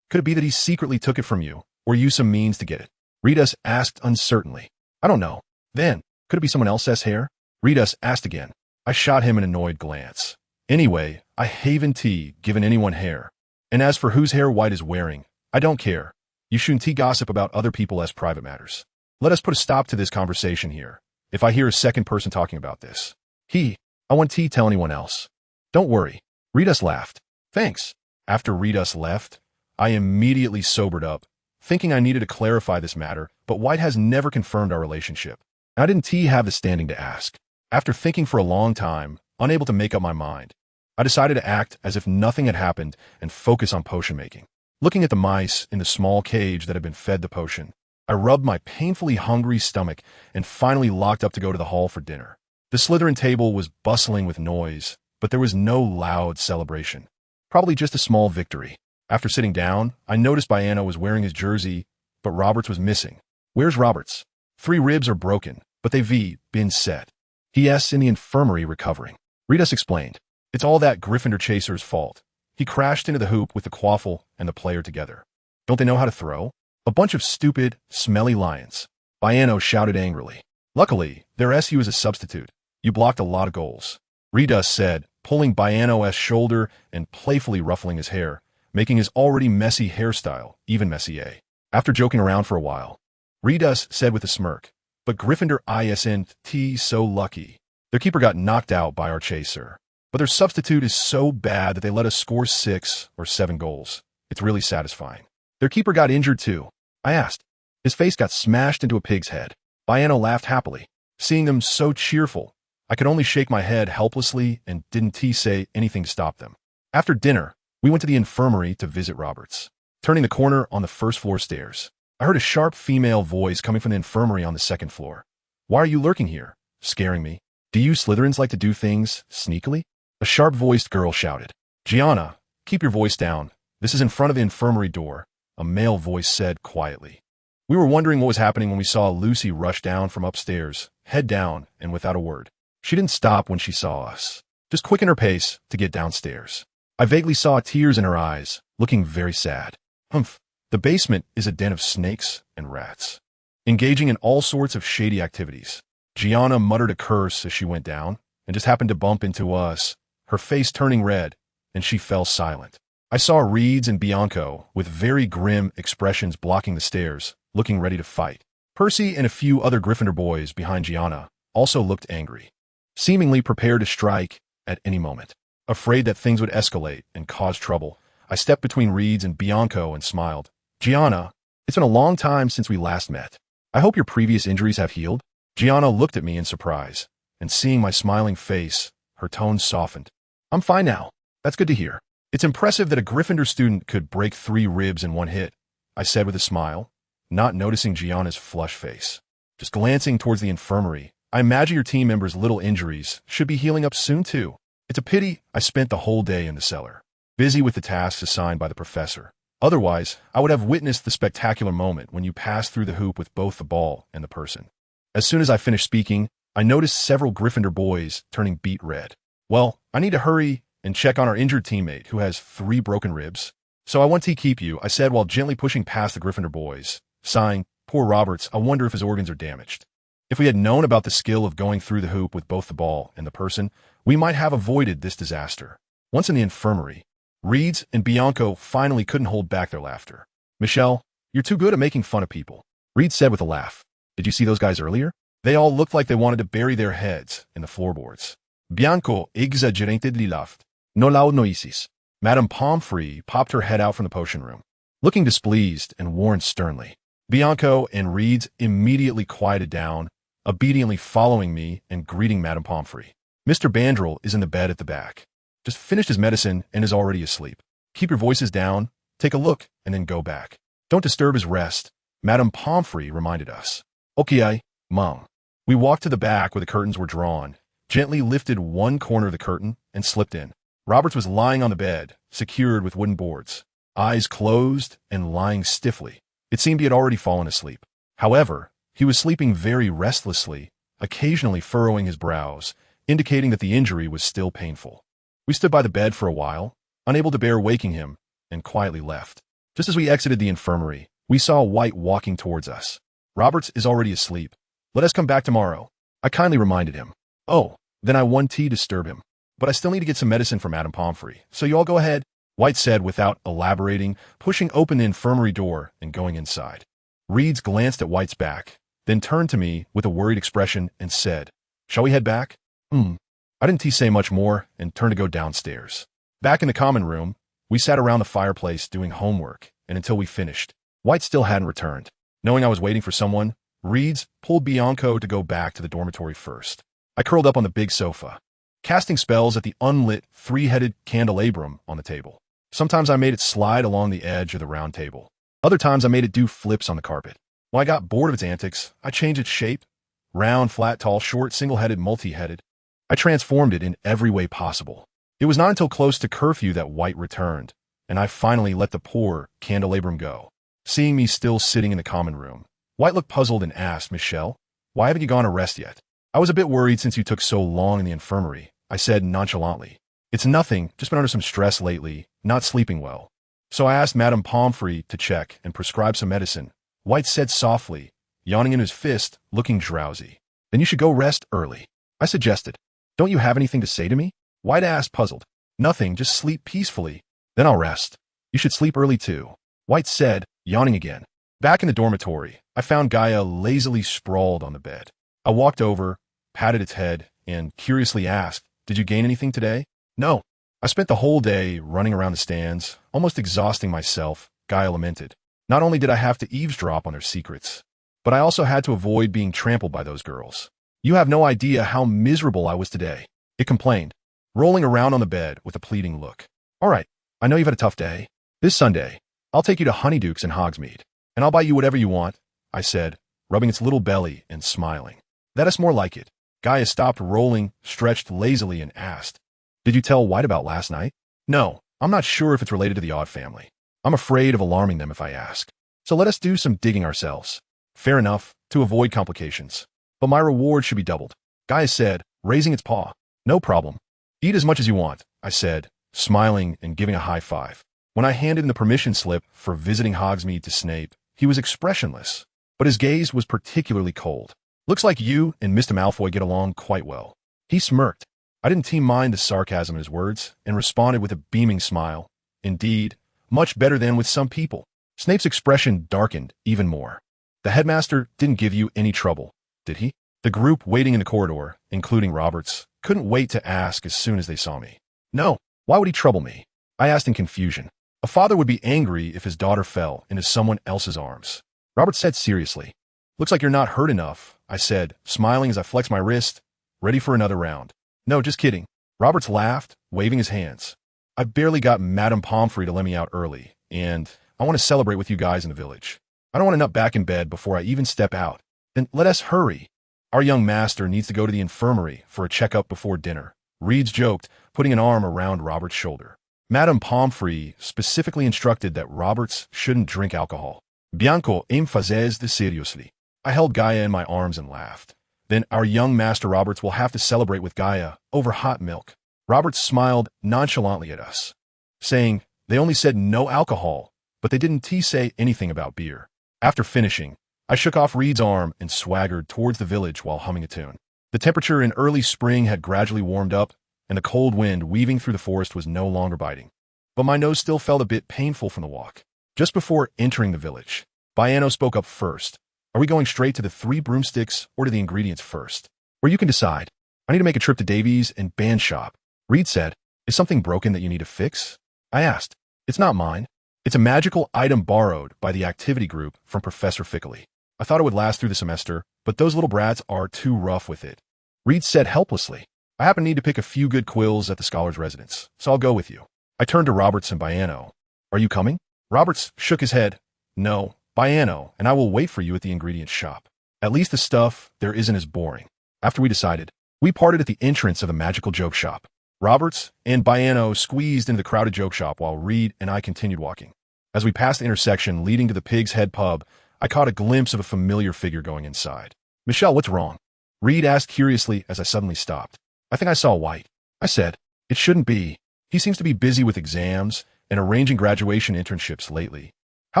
could it be that he secretly took it from you, or used some means to get it? Redus asked uncertainly. I don't know. Then, could it be someone else's hair? Redus asked again. I shot him an annoyed glance. Anyway, I haven't given anyone hair. And as for whose hair White is wearing, I don't care. You shouldn't gossip about other people as private matters. Let us put a stop to this conversation here. If I hear a second person talking about this, I won't tell anyone else. Don't worry. Redus laughed. Thanks. After Redus left, I immediately sobered up, thinking I needed to clarify this matter, but White has never confirmed our relationship. I didn't have the standing to ask. After thinking for a long time, unable to make up my mind, I decided to act as if nothing had happened and focus on potion making. Looking at the mice in the small cage that had been fed the potion, I rubbed my painfully hungry stomach and finally locked up to go to the hall for dinner. The Slytherin table was bustling with noise, but there was no loud celebration. Probably just a small victory. After sitting down, I noticed Biano was wearing his jersey, but Roberts was missing. Where's Roberts? 3 ribs are broken, but they've been set. He.S. in the infirmary recovering. Redus explained. It's all that Gryffindor chaser's fault. He crashed into the hoop with the quaffle and the player together. Don't they know how to throw? A bunch of stupid, smelly lions. Biano shouted angrily. Luckily, their SU is a substitute. You blocked a lot of goals. Redus said, pulling Biano's shoulder and playfully ruffling his hair, making his already messy hairstyle even messier. After joking around for a while, Redus said with a smirk, but Gryffindor isn't so lucky. Their keeper got knocked out by our chaser. But their substitute is so bad that they let us score 6 or 7 goals. It's really satisfying. Their keeper got injured too. I asked. His face got smashed into a pig's head. Biano laughed happily. Seeing them so cheerful, I could only shake my head helplessly and didn't say anything to stop them. After dinner, we went to the infirmary to visit Roberts. Turning the corner on the first floor stairs, I heard a sharp female voice coming from the infirmary on the second floor. Why are you lurking here? Scaring me. Do you Slytherins like to do things sneakily? A sharp-voiced girl shouted. Gianna, keep your voice down. This is in front of the infirmary door, a male voice said quietly. We were wondering what was happening when we saw Lucy rush down from upstairs, head down, and without a word. She didn't stop when she saw us, just quickened her pace to get downstairs. I vaguely saw tears in her eyes looking very sad. Humph. The basement is a den of snakes and rats, engaging in all sorts of shady activities. Gianna muttered a curse as she went down, and just happened to bump into us, her face turning red, and she fell silent. I saw Reeds and Bianco, with very grim expressions blocking the stairs, looking ready to fight. Percy and a few other Gryffindor boys behind Gianna also looked angry, seemingly prepared to strike at any moment. Afraid that things would escalate and cause trouble, I stepped between Reeds and Bianco and smiled. Gianna, it's been a long time since we last met. I hope your previous injuries have healed. Gianna looked at me in surprise, and seeing my smiling face, her tone softened. I'm fine now. That's good to hear. It's impressive that a Gryffindor student could break 3 ribs in one hit, I said with a smile, not noticing Gianna's flushed face. Just glancing towards the infirmary, I imagine your team members' little injuries should be healing up soon too. It's a pity I spent the whole day in the cellar, busy with the tasks assigned by the professor. Otherwise, I would have witnessed the spectacular moment when you passed through the hoop with both the ball and the person. As soon as I finished speaking, I noticed several Gryffindor boys turning beet red. Well, I need to hurry and check on our injured teammate who has 3 broken ribs. So I want to keep you, I said while gently pushing past the Gryffindor boys, sighing, poor Roberts, I wonder if his organs are damaged. If we had known about the skill of going through the hoop with both the ball and the person, we might have avoided this disaster. Once in the infirmary, Reeds and Bianco finally couldn't hold back their laughter. Michelle, you're too good at making fun of people, Reed said with a laugh. Did you see those guys earlier? They all looked like they wanted to bury their heads in the floorboards. Bianco exaggeratedly laughed. No loud noises. Madame Pomfrey popped her head out from the potion room, looking displeased and warned sternly. Bianco and Reeds immediately quieted down, obediently following me and greeting Madame Pomfrey. Mr. Bandrel is in the bed at the back. Just finished his medicine and is already asleep. Keep your voices down, take a look, and then go back. Don't disturb his rest, Madame Pomfrey reminded us. Okay, Mom. We walked to the back where the curtains were drawn, gently lifted one corner of the curtain, and slipped in. Roberts was lying on the bed, secured with wooden boards, eyes closed and lying stiffly. It seemed he had already fallen asleep. However, he was sleeping very restlessly, occasionally furrowing his brows, indicating that the injury was still painful. We stood by the bed for a while, unable to bear waking him, and quietly left. Just as we exited the infirmary, we saw White walking towards us. Roberts is already asleep. Let us come back tomorrow, I kindly reminded him. Oh, then I want to disturb him. But I still need to get some medicine for Madame Pomfrey, so you all go ahead, White said without elaborating, pushing open the infirmary door and going inside. Reeds glanced at White's back, then turned to me with a worried expression and said, Shall we head back? I didn't say much more and turned to go downstairs. Back in the common room, we sat around the fireplace doing homework, and until we finished, White still hadn't returned. Knowing I was waiting for someone, Reeds pulled Bianco to go back to the dormitory first. I curled up on the big sofa, casting spells at the unlit 3-headed candelabrum on the table. Sometimes I made it slide along the edge of the round table. Other times I made it do flips on the carpet. When I got bored of its antics, I changed its shape. Round, flat, tall, short, single-headed, multi-headed. I transformed it in every way possible. It was not until close to curfew that White returned, and I finally let the poor candelabrum go. Seeing me still sitting in the common room, White looked puzzled and asked, Michelle, why haven't you gone to rest yet? I was a bit worried since you took so long in the infirmary, I said nonchalantly. It's nothing, just been under some stress lately, not sleeping well. So I asked Madame Pomfrey to check and prescribe some medicine. White said softly, yawning in his fist, looking drowsy. Then you should go rest early, I suggested. Don't you have anything to say to me? White asked, puzzled. Nothing, just sleep peacefully. Then I'll rest. You should sleep early too, White said, yawning again. Back in the dormitory, I found Gaia lazily sprawled on the bed. I walked over, patted its head, and curiously asked, Did you gain anything today? No. I spent the whole day running around the stands, almost exhausting myself, Gaia lamented. Not only did I have to eavesdrop on their secrets, but I also had to avoid being trampled by those girls. You have no idea how miserable I was today, it complained, rolling around on the bed with a pleading look. All right, I know you've had a tough day. This Sunday, I'll take you to Honeyduke's in Hogsmeade, and I'll buy you whatever you want, I said, rubbing its little belly and smiling. That's more like it. Gaia stopped rolling, stretched lazily, and asked, Did you tell White about last night? No, I'm not sure if it's related to the Odd family. I'm afraid of alarming them if I ask. So let us do some digging ourselves. Fair enough, to avoid complications. But my reward should be doubled, Gaia said, raising its paw. No problem. Eat as much as you want, I said, smiling and giving a high five. When I handed him the permission slip for visiting Hogsmeade to Snape, he was expressionless, but his gaze was particularly cold. Looks like you and Mr. Malfoy get along quite well. He smirked. I didn't mind the sarcasm in his words and responded with a beaming smile. Indeed, much better than with some people. Snape's expression darkened even more. The headmaster didn't give you any trouble, did he? The group waiting in the corridor, including Roberts, couldn't wait to ask as soon as they saw me. No, why would he trouble me? I asked in confusion. A father would be angry if his daughter fell into someone else's arms. Roberts said seriously. Looks like you're not hurt enough, I said, smiling as I flexed my wrist, ready for another round. No, just kidding. Roberts laughed, waving his hands. I barely got Madame Pomfrey to let me out early, and I want to celebrate with you guys in the village. I don't want to nut back in bed before I even step out. Then let us hurry. Our young master needs to go to the infirmary for a checkup before dinner. Reeds joked, putting an arm around Robert's shoulder. Madame Pomfrey specifically instructed that Roberts shouldn't drink alcohol. Bianco emphasized this seriously. I held Gaia in my arms and laughed. Then our young master Roberts will have to celebrate with Gaia over hot milk. Roberts smiled nonchalantly at us, saying they only said no alcohol, but they didn't say anything about beer. After finishing, I shook off Reed's arm and swaggered towards the village while humming a tune. The temperature in early spring had gradually warmed up, and the cold wind weaving through the forest was no longer biting. But my nose still felt a bit painful from the walk. Just before entering the village, Biano spoke up first. Are we going straight to the 3 broomsticks or to the ingredients first? Or you can decide. I need to make a trip to Davies and band shop. Reed said, is something broken that you need to fix? I asked. It's not mine. It's a magical item borrowed by the activity group from Professor Fickley. I thought it would last through the semester, but those little brats are too rough with it. Reed said helplessly. I happen to need to pick a few good quills at the scholar's residence, so I'll go with you. I turned to Roberts and Biano. Are you coming? Roberts shook his head. No, Biano, and I will wait for you at the ingredients shop. At least the stuff there isn't as boring. After we decided, we parted at the entrance of the magical joke shop. Roberts and Biano squeezed into the crowded joke shop while Reed and I continued walking. As we passed the intersection leading to the Pig's Head pub, I caught a glimpse of a familiar figure going inside. Michelle, what's wrong? Reed asked curiously as I suddenly stopped. I think I saw White. I said, it shouldn't be. He seems to be busy with exams and arranging graduation internships lately. How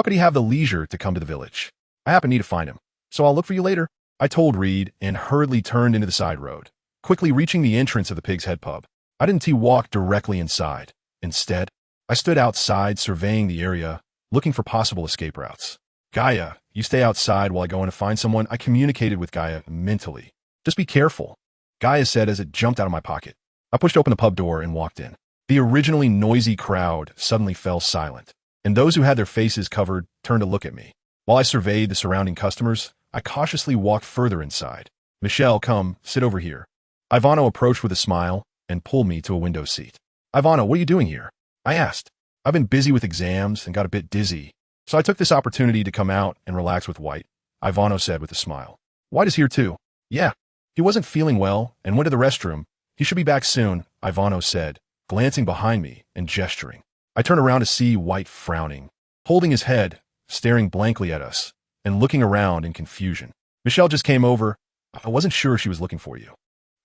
could he have the leisure to come to the village? I happen to need to find him, so I'll look for you later. I told Reed and hurriedly turned into the side road, quickly reaching the entrance of the Pig's Head pub. I didn't walk directly inside. Instead, I stood outside surveying the area, looking for possible escape routes. Gaia, you stay outside while I go in to find someone. I communicated with Gaia mentally. Just be careful, Gaia said as it jumped out of my pocket. I pushed open the pub door and walked in. The originally noisy crowd suddenly fell silent, and those who had their faces covered turned to look at me. While I surveyed the surrounding customers, I cautiously walked further inside. Michelle, come, sit over here. Ivano approached with a smile and pulled me to a window seat. Ivano, what are you doing here? I asked. I've been busy with exams and got a bit dizzy, so I took this opportunity to come out and relax with White, Ivano said with a smile. White is here too. Yeah. He wasn't feeling well and went to the restroom. He should be back soon, Ivano said, glancing behind me and gesturing. I turned around to see White frowning, holding his head, staring blankly at us, and looking around in confusion. Michelle just came over. I wasn't sure she was looking for you,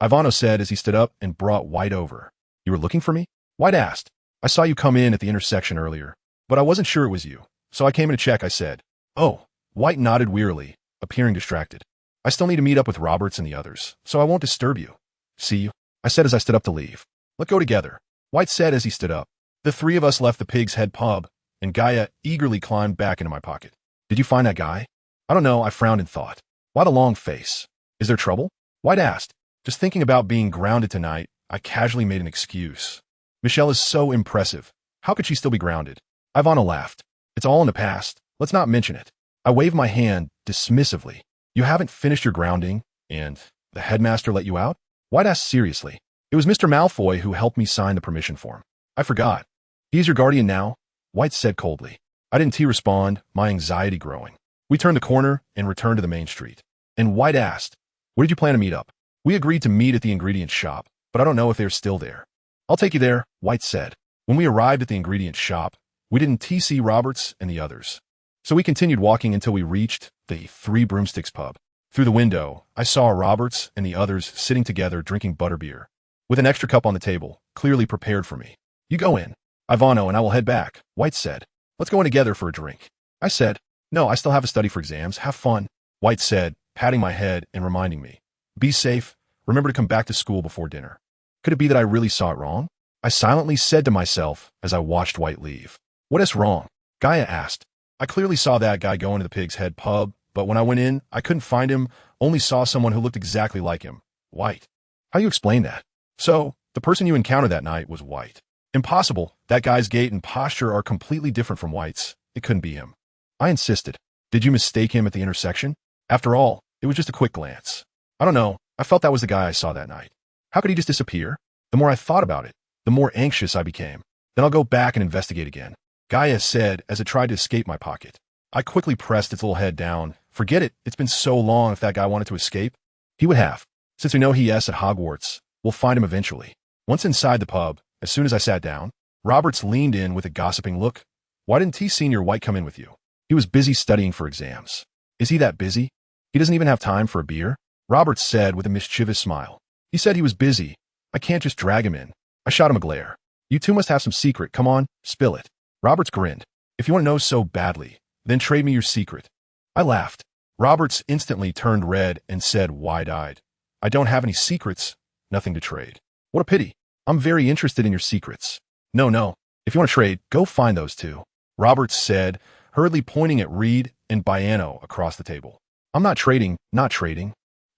Ivano said as he stood up and brought White over. You were looking for me? White asked. I saw you come in at the intersection earlier, but I wasn't sure it was you, so I came in to check, I said. Oh, White nodded wearily, appearing distracted. I still need to meet up with Roberts and the others, so I won't disturb you. See you, I said as I stood up to leave. Let's go together, White said as he stood up. The 3 of us left the Pig's Head pub, and Gaia eagerly climbed back into my pocket. Did you find that guy? I don't know, I frowned in thought. Why the long face? Is there trouble? White asked. Just thinking about being grounded tonight, I casually made an excuse. Michelle is so impressive. How could she still be grounded? Ivana laughed. It's all in the past. Let's not mention it. I waved my hand dismissively. You haven't finished your grounding, and the headmaster let you out? White asked seriously. It was Mr. Malfoy who helped me sign the permission form. I forgot. He's your guardian now? White said coldly. I didn't respond, my anxiety growing. We turned the corner and returned to the main street. And White asked, where did you plan to meet up? We agreed to meet at the ingredients shop, but I don't know if they're still there. I'll take you there, White said. When we arrived at the ingredients shop, we didn't see Roberts and the others. So we continued walking until we reached the 3 Broomsticks pub. Through the window, I saw Roberts and the others sitting together drinking butterbeer, with an extra cup on the table, clearly prepared for me. You go in, Ivano and I will head back, White said. Let's go in together for a drink. I said, no, I still have to study for exams. Have fun. White said, patting my head and reminding me. Be safe. Remember to come back to school before dinner. Could it be that I really saw it wrong? I silently said to myself as I watched White leave. What is wrong? Gaia asked. I clearly saw that guy go into the Pig's Head pub, but when I went in, I couldn't find him, only saw someone who looked exactly like him. White. How do you explain that? So, the person you encountered that night was White. Impossible. That guy's gait and posture are completely different from White's. It couldn't be him. I insisted. Did you mistake him at the intersection? After all, it was just a quick glance. I don't know. I felt that was the guy I saw that night. How could he just disappear? The more I thought about it, the more anxious I became. Then I'll go back and investigate again. Gaia said as it tried to escape my pocket. I quickly pressed its little head down. Forget it. It's been so long. If that guy wanted to escape, he would have. Since we know he is at Hogwarts, we'll find him eventually. Once inside the pub, as soon as I sat down, Roberts leaned in with a gossiping look. Why didn't Senior White come in with you? He was busy studying for exams. Is he that busy? He doesn't even have time for a beer? Roberts said with a mischievous smile. He said he was busy. I can't just drag him in. I shot him a glare. You two must have some secret. Come on, spill it. Roberts grinned. If you want to know so badly, then trade me your secret. I laughed. Roberts instantly turned red and said wide-eyed, I don't have any secrets, nothing to trade. What a pity. I'm very interested in your secrets. No. If you want to trade, go find those two. Roberts said, hurriedly pointing at Reed and Baiano across the table. I'm not trading.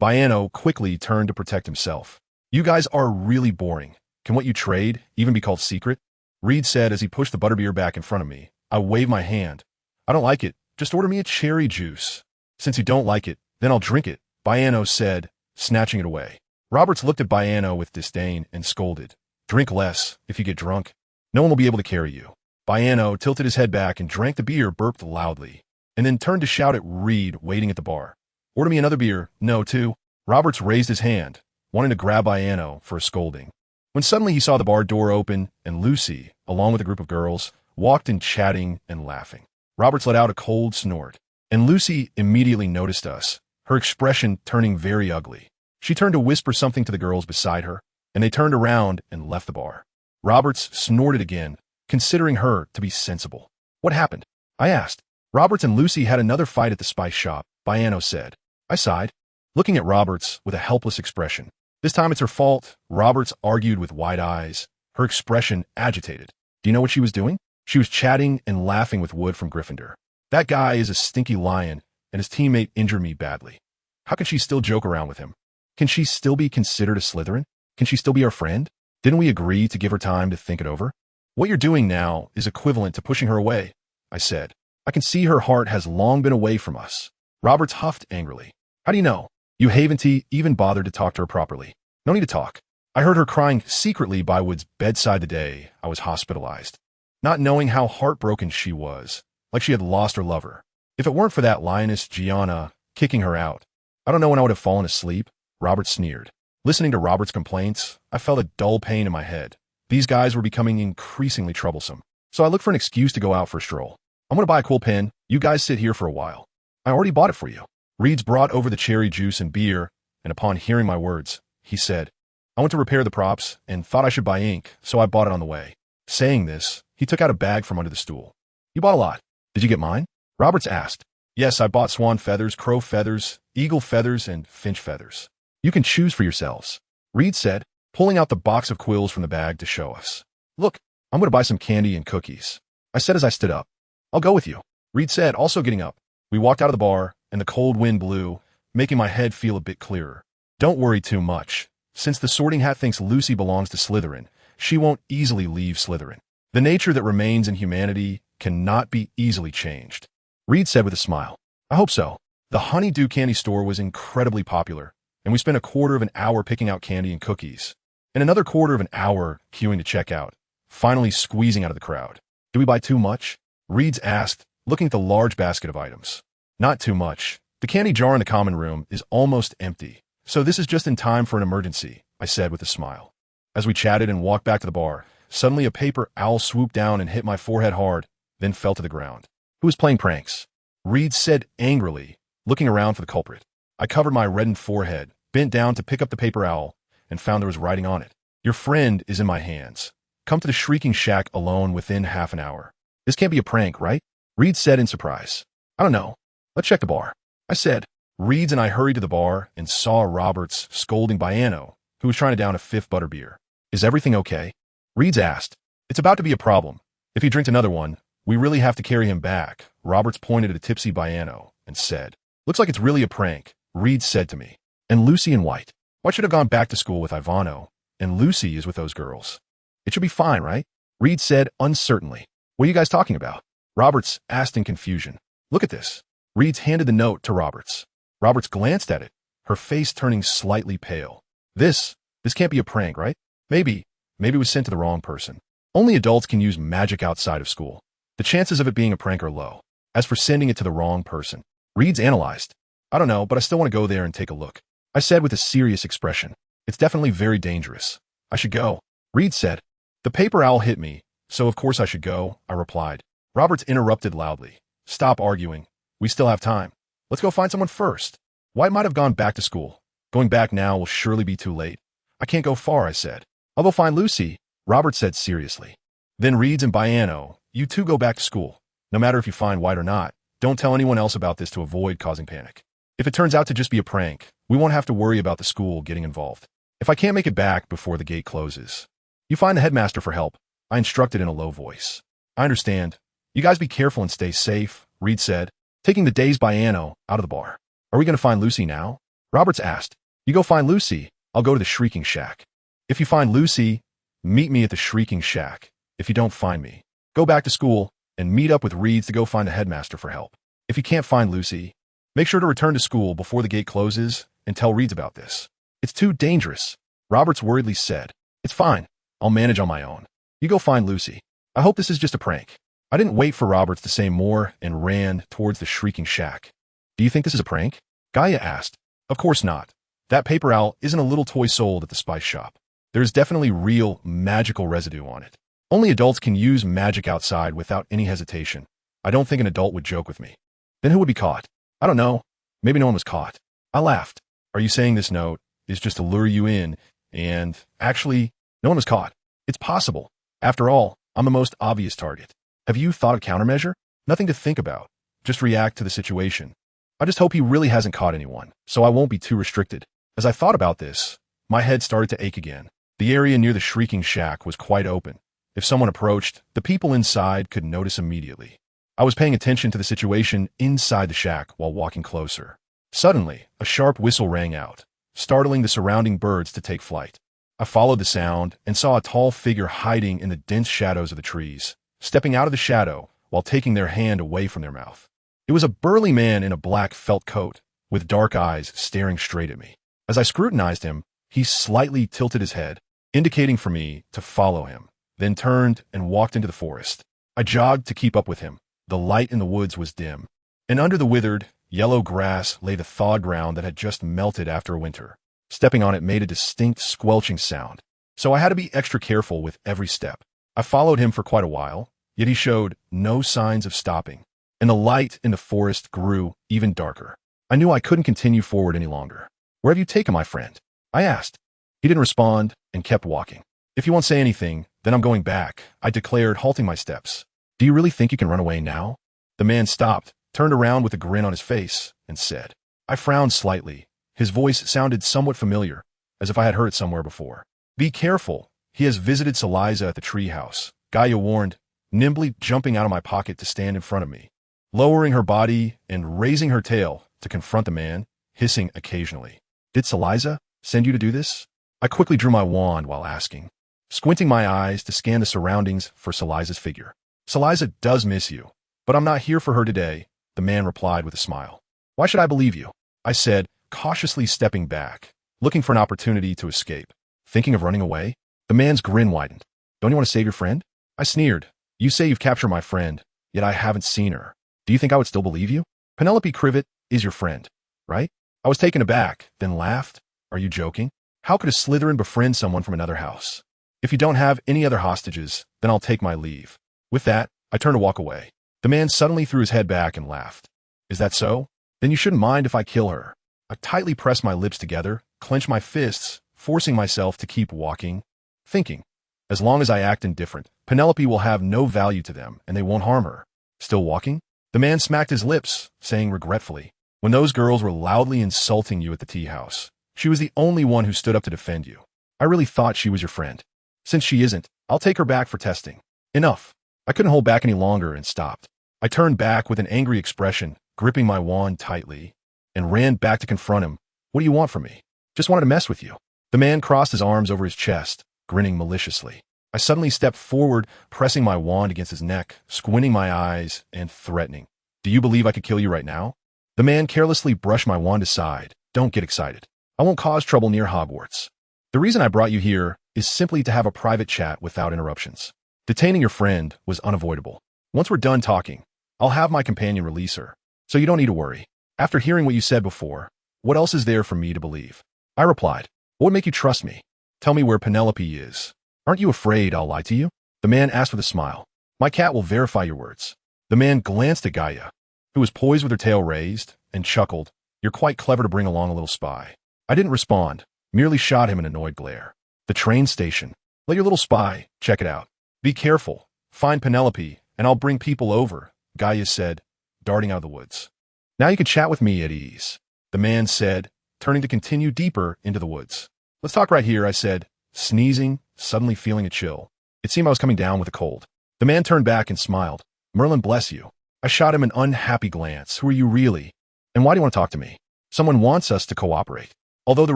Baiano quickly turned to protect himself. You guys are really boring. Can what you trade even be called secret? Reed said as he pushed the butterbeer back in front of me. I waved my hand. I don't like it. Just order me a cherry juice. Since you don't like it, then I'll drink it, Baiano said, snatching it away. Roberts looked at Baiano with disdain and scolded. Drink less. If you get drunk, no one will be able to carry you. Baiano tilted his head back and drank the beer, burped loudly, and then turned to shout at Reed waiting at the bar. Order me another beer. No, two. Roberts raised his hand, wanting to grab Baiano for a scolding, when suddenly he saw the bar door open and Lucy, along with a group of girls, walked in chatting and laughing. Roberts let out a cold snort, and Lucy immediately noticed us, her expression turning very ugly. She turned to whisper something to the girls beside her, and they turned around and left the bar. Roberts snorted again, considering her to be sensible. What happened? I asked. Roberts and Lucy had another fight at the spice shop, Baiano said. I sighed, looking at Roberts with a helpless expression. This time it's her fault, Roberts argued with wide eyes, her expression agitated. Do you know what she was doing? She was chatting and laughing with Wood from Gryffindor. That guy is a stinky lion, and his teammate injured me badly. How can she still joke around with him? Can she still be considered a Slytherin? Can she still be our friend? Didn't we agree to give her time to think it over? What you're doing now is equivalent to pushing her away, I said. I can see her heart has long been away from us. Roberts huffed angrily. How do you know? You haven't even bothered to talk to her properly. No need to talk. I heard her crying secretly by Wood's bedside the day I was hospitalized, not knowing how heartbroken she was, like she had lost her lover. If it weren't for that lioness Gianna kicking her out, I don't know when I would have fallen asleep, Robert sneered. Listening to Robert's complaints, I felt a dull pain in my head. These guys were becoming increasingly troublesome, so I looked for an excuse to go out for a stroll. I'm going to buy a cool pen. You guys sit here for a while. I already bought it for you. Reeds brought over the cherry juice and beer, and upon hearing my words, he said, I went to repair the props and thought I should buy ink, so I bought it on the way. Saying this, he took out a bag from under the stool. You bought a lot. Did you get mine? Roberts asked. Yes, I bought swan feathers, crow feathers, eagle feathers, and finch feathers. You can choose for yourselves, Reed said, pulling out the box of quills from the bag to show us. Look, I'm going to buy some candy and cookies, I said as I stood up. I'll go with you, Reed said, also getting up. We walked out of the bar, and the cold wind blew, making my head feel a bit clearer. Don't worry too much. Since the Sorting Hat thinks Lucy belongs to Slytherin, she won't easily leave Slytherin. The nature that remains in humanity cannot be easily changed, Reed said with a smile. I hope so. The Honeydew candy store was incredibly popular, and we spent a quarter of an hour picking out candy and cookies, and another quarter of an hour queuing to check out, finally squeezing out of the crowd. Did we buy too much? Reeds asked, looking at the large basket of items. Not too much. The candy jar in the common room is almost empty, so this is just in time for an emergency, I said with a smile. As we chatted and walked back to the bar, suddenly a paper owl swooped down and hit my forehead hard, then fell to the ground. Who was playing pranks? Reed said angrily, looking around for the culprit. I covered my reddened forehead, bent down to pick up the paper owl, and found there was writing on it. Your friend is in my hands. come to the Shrieking Shack alone within half an hour. This can't be a prank, right? Reed said in surprise. I don't know. Let's check the bar. I said. Reeds and I hurried to the bar and saw Roberts scolding Baiano, who was trying to down a fifth butterbeer. Is everything okay? Reeds asked. It's about to be a problem. If he drinks another one, we really have to carry him back. Roberts pointed at a tipsy Baiano and said. Looks like it's really a prank, Reeds said to me. And Lucy and White. White should have gone back to school with Ivano, and Lucy is with those girls. It should be fine, right? Reed said uncertainly. What are you guys talking about? Roberts asked in confusion. Look at this. Reeds handed the note to Roberts. Roberts glanced at it, her face turning slightly pale. This can't be a prank, right? Maybe it was sent to the wrong person. Only adults can use magic outside of school. The chances of it being a prank are low. As for sending it to the wrong person, Reeds analyzed. I don't know, but I still want to go there and take a look. I said with a serious expression. It's definitely very dangerous. I should go. Reeds said. The paper owl hit me, so of course I should go, I replied. Roberts interrupted loudly. Stop arguing. We still have time. Let's go find someone first. White might have gone back to school. Going back now will surely be too late. I can't go far, I said. I'll go find Lucy, Roberts said seriously. Then Reeds and Baiano, you two go back to school. No matter if you find White or not, don't tell anyone else about this to avoid causing panic. If it turns out to just be a prank, we won't have to worry about the school getting involved. If I can't make it back before the gate closes, you find the headmaster for help, I instructed in a low voice. I understand. You guys be careful and stay safe, Reed said, taking the dazed Baiano out of the bar. Are we going to find Lucy now? Roberts asked. You go find Lucy, I'll go to the Shrieking Shack. If you find Lucy, meet me at the Shrieking Shack. If you don't find me, go back to school and meet up with Reeds to go find the headmaster for help. If you can't find Lucy, make sure to return to school before the gate closes and tell Reeds about this. It's too dangerous, Roberts worriedly said. It's fine. I'll manage on my own. You go find Lucy. I hope this is just a prank. I didn't wait for Roberts to say more and ran towards the Shrieking Shack. Do you think this is a prank? Gaia asked. Of course not. That paper owl isn't a little toy sold at the spice shop. There's definitely real magical residue on it. Only adults can use magic outside without any hesitation. I don't think an adult would joke with me. Then who would be caught? I don't know. Maybe no one was caught. I laughed. Are you saying this note is just to lure you in and actually no one was caught? It's possible. After all, I'm the most obvious target. Have you thought of countermeasure? Nothing to think about. Just react to the situation. I just hope he really hasn't caught anyone, so I won't be too restricted. As I thought about this, my head started to ache again. The area near the Shrieking Shack was quite open. If someone approached, the people inside could notice immediately. I was paying attention to the situation inside the shack while walking closer. Suddenly, a sharp whistle rang out, startling the surrounding birds to take flight. I followed the sound and saw a tall figure hiding in the dense shadows of the trees, stepping out of the shadow while taking their hand away from their mouth. It was a burly man in a black felt coat, with dark eyes staring straight at me. As I scrutinized him, he slightly tilted his head, indicating for me to follow him, then turned and walked into the forest. I jogged to keep up with him. The light in the woods was dim, and under the withered, yellow grass lay the thawed ground that had just melted after a winter. Stepping on it made a distinct squelching sound, so I had to be extra careful with every step. I followed him for quite a while, yet he showed no signs of stopping, and the light in the forest grew even darker. I knew I couldn't continue forward any longer. Where have you taken my friend? I asked. He didn't respond and kept walking. If you won't say anything, then I'm going back, I declared, halting my steps. Do you really think you can run away now? The man stopped, turned around with a grin on his face, and said. I frowned slightly. His voice sounded somewhat familiar, as if I had heard it somewhere before. Be careful. He has visited Saliza at the treehouse, Gaia warned, nimbly jumping out of my pocket to stand in front of me, lowering her body and raising her tail to confront the man, hissing occasionally. Did Saliza send you to do this? I quickly drew my wand while asking, squinting my eyes to scan the surroundings for Saliza's figure. Saliza does miss you, but I'm not here for her today, the man replied with a smile. Why should I believe you? I said, cautiously stepping back, looking for an opportunity to escape. Thinking of running away? The man's grin widened. Don't you want to save your friend? I sneered. You say you've captured my friend, yet I haven't seen her. Do you think I would still believe you? Penelope Crivet is your friend, right? I was taken aback, then laughed. Are you joking? How could a Slytherin befriend someone from another house? If you don't have any other hostages, then I'll take my leave. With that, I turned to walk away. The man suddenly threw his head back and laughed. Is that so? Then you shouldn't mind if I kill her. I tightly pressed my lips together, clenched my fists, forcing myself to keep walking, thinking. As long as I act indifferent, Penelope will have no value to them, and they won't harm her. Still walking? The man smacked his lips, saying regretfully, when those girls were loudly insulting you at the tea house, she was the only one who stood up to defend you. I really thought she was your friend. Since she isn't, I'll take her back for testing. Enough. I couldn't hold back any longer and stopped. I turned back with an angry expression, gripping my wand tightly, and ran back to confront him. What do you want from me? Just wanted to mess with you. The man crossed his arms over his chest, grinning maliciously. I suddenly stepped forward, pressing my wand against his neck, squinting my eyes, and threatening. Do you believe I could kill you right now? The man carelessly brushed my wand aside. Don't get excited. I won't cause trouble near Hogwarts. The reason I brought you here is simply to have a private chat without interruptions. Detaining your friend was unavoidable. Once we're done talking, I'll have my companion release her, so you don't need to worry. After hearing what you said before, what else is there for me to believe? I replied, what would make you trust me? Tell me where Penelope is. Aren't you afraid I'll lie to you? The man asked with a smile. My cat will verify your words. The man glanced at Gaia, who was poised with her tail raised, and chuckled. You're quite clever to bring along a little spy. I didn't respond, merely shot him an annoyed glare. The train station. Let your little spy check it out. Be careful. Find Penelope, and I'll bring people over, Gaia said, darting out of the woods. Now you can chat with me at ease, the man said, turning to continue deeper into the woods. Let's talk right here, I said, sneezing, suddenly feeling a chill. It seemed I was coming down with a cold. The man turned back and smiled. Merlin bless you. I shot him an unhappy glance. Who are you really? And why do you want to talk to me? Someone wants us to cooperate. Although the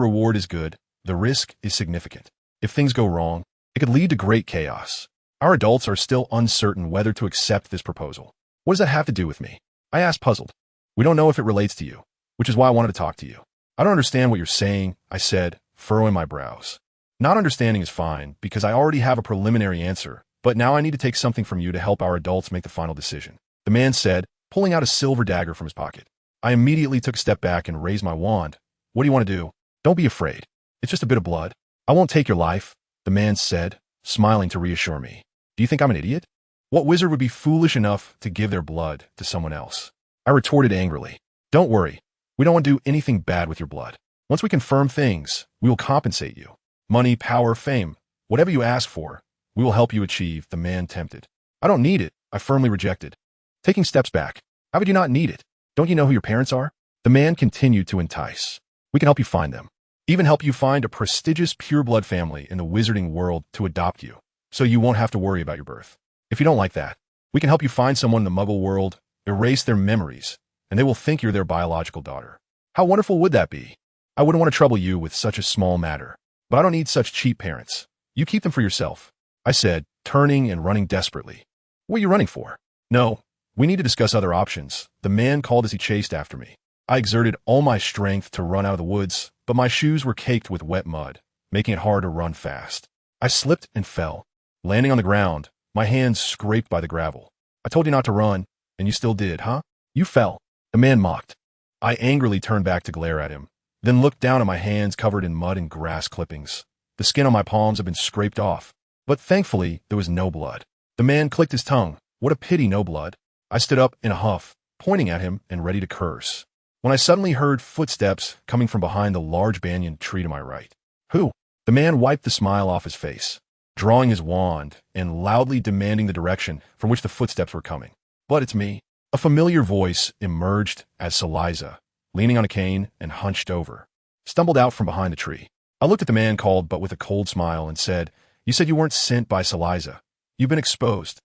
reward is good, the risk is significant. If things go wrong, it could lead to great chaos. Our adults are still uncertain whether to accept this proposal. What does that have to do with me? I asked, puzzled. We don't know if it relates to you, which is why I wanted to talk to you. I don't understand what you're saying, I said, furrowing my brows. Not understanding is fine, because I already have a preliminary answer, but now I need to take something from you to help our adults make the final decision. The man said, pulling out a silver dagger from his pocket. I immediately took a step back and raised my wand. What do you want to do? Don't be afraid. It's just a bit of blood. I won't take your life, the man said, smiling to reassure me. Do you think I'm an idiot? What wizard would be foolish enough to give their blood to someone else? I retorted angrily. Don't worry. We don't want to do anything bad with your blood. Once we confirm things, we will compensate you. Money, power, fame, whatever you ask for, we will help you achieve, the man tempted. I don't need it, I firmly rejected. Taking steps back. How would you not need it? Don't you know who your parents are? The man continued to entice. We can help you find them. Even help you find a prestigious pureblood family in the wizarding world to adopt you, so you won't have to worry about your birth. If you don't like that, we can help you find someone in the muggle world, erase their memories, and they will think you're their biological daughter. How wonderful would that be? I wouldn't want to trouble you with such a small matter, but I don't need such cheap parents. You keep them for yourself, I said, turning and running desperately. What are you running for? No, we need to discuss other options, the man called as he chased after me. I exerted all my strength to run out of the woods, but my shoes were caked with wet mud, making it hard to run fast. I slipped and fell, landing on the ground, my hands scraped by the gravel. I told you not to run, and you still did, huh? You fell. The man mocked. I angrily turned back to glare at him, then looked down at my hands covered in mud and grass clippings. The skin on my palms had been scraped off, but thankfully there was no blood. The man clicked his tongue. What a pity, no blood. I stood up in a huff, pointing at him and ready to curse, when I suddenly heard footsteps coming from behind the large banyan tree to my right. Who? The man wiped the smile off his face, drawing his wand and loudly demanding the direction from which the footsteps were coming. But it's me. A familiar voice emerged as Saliza, leaning on a cane and hunched over, stumbled out from behind the tree. I looked at the man called, but with a cold smile, and said, You said you weren't sent by Saliza. You've been exposed.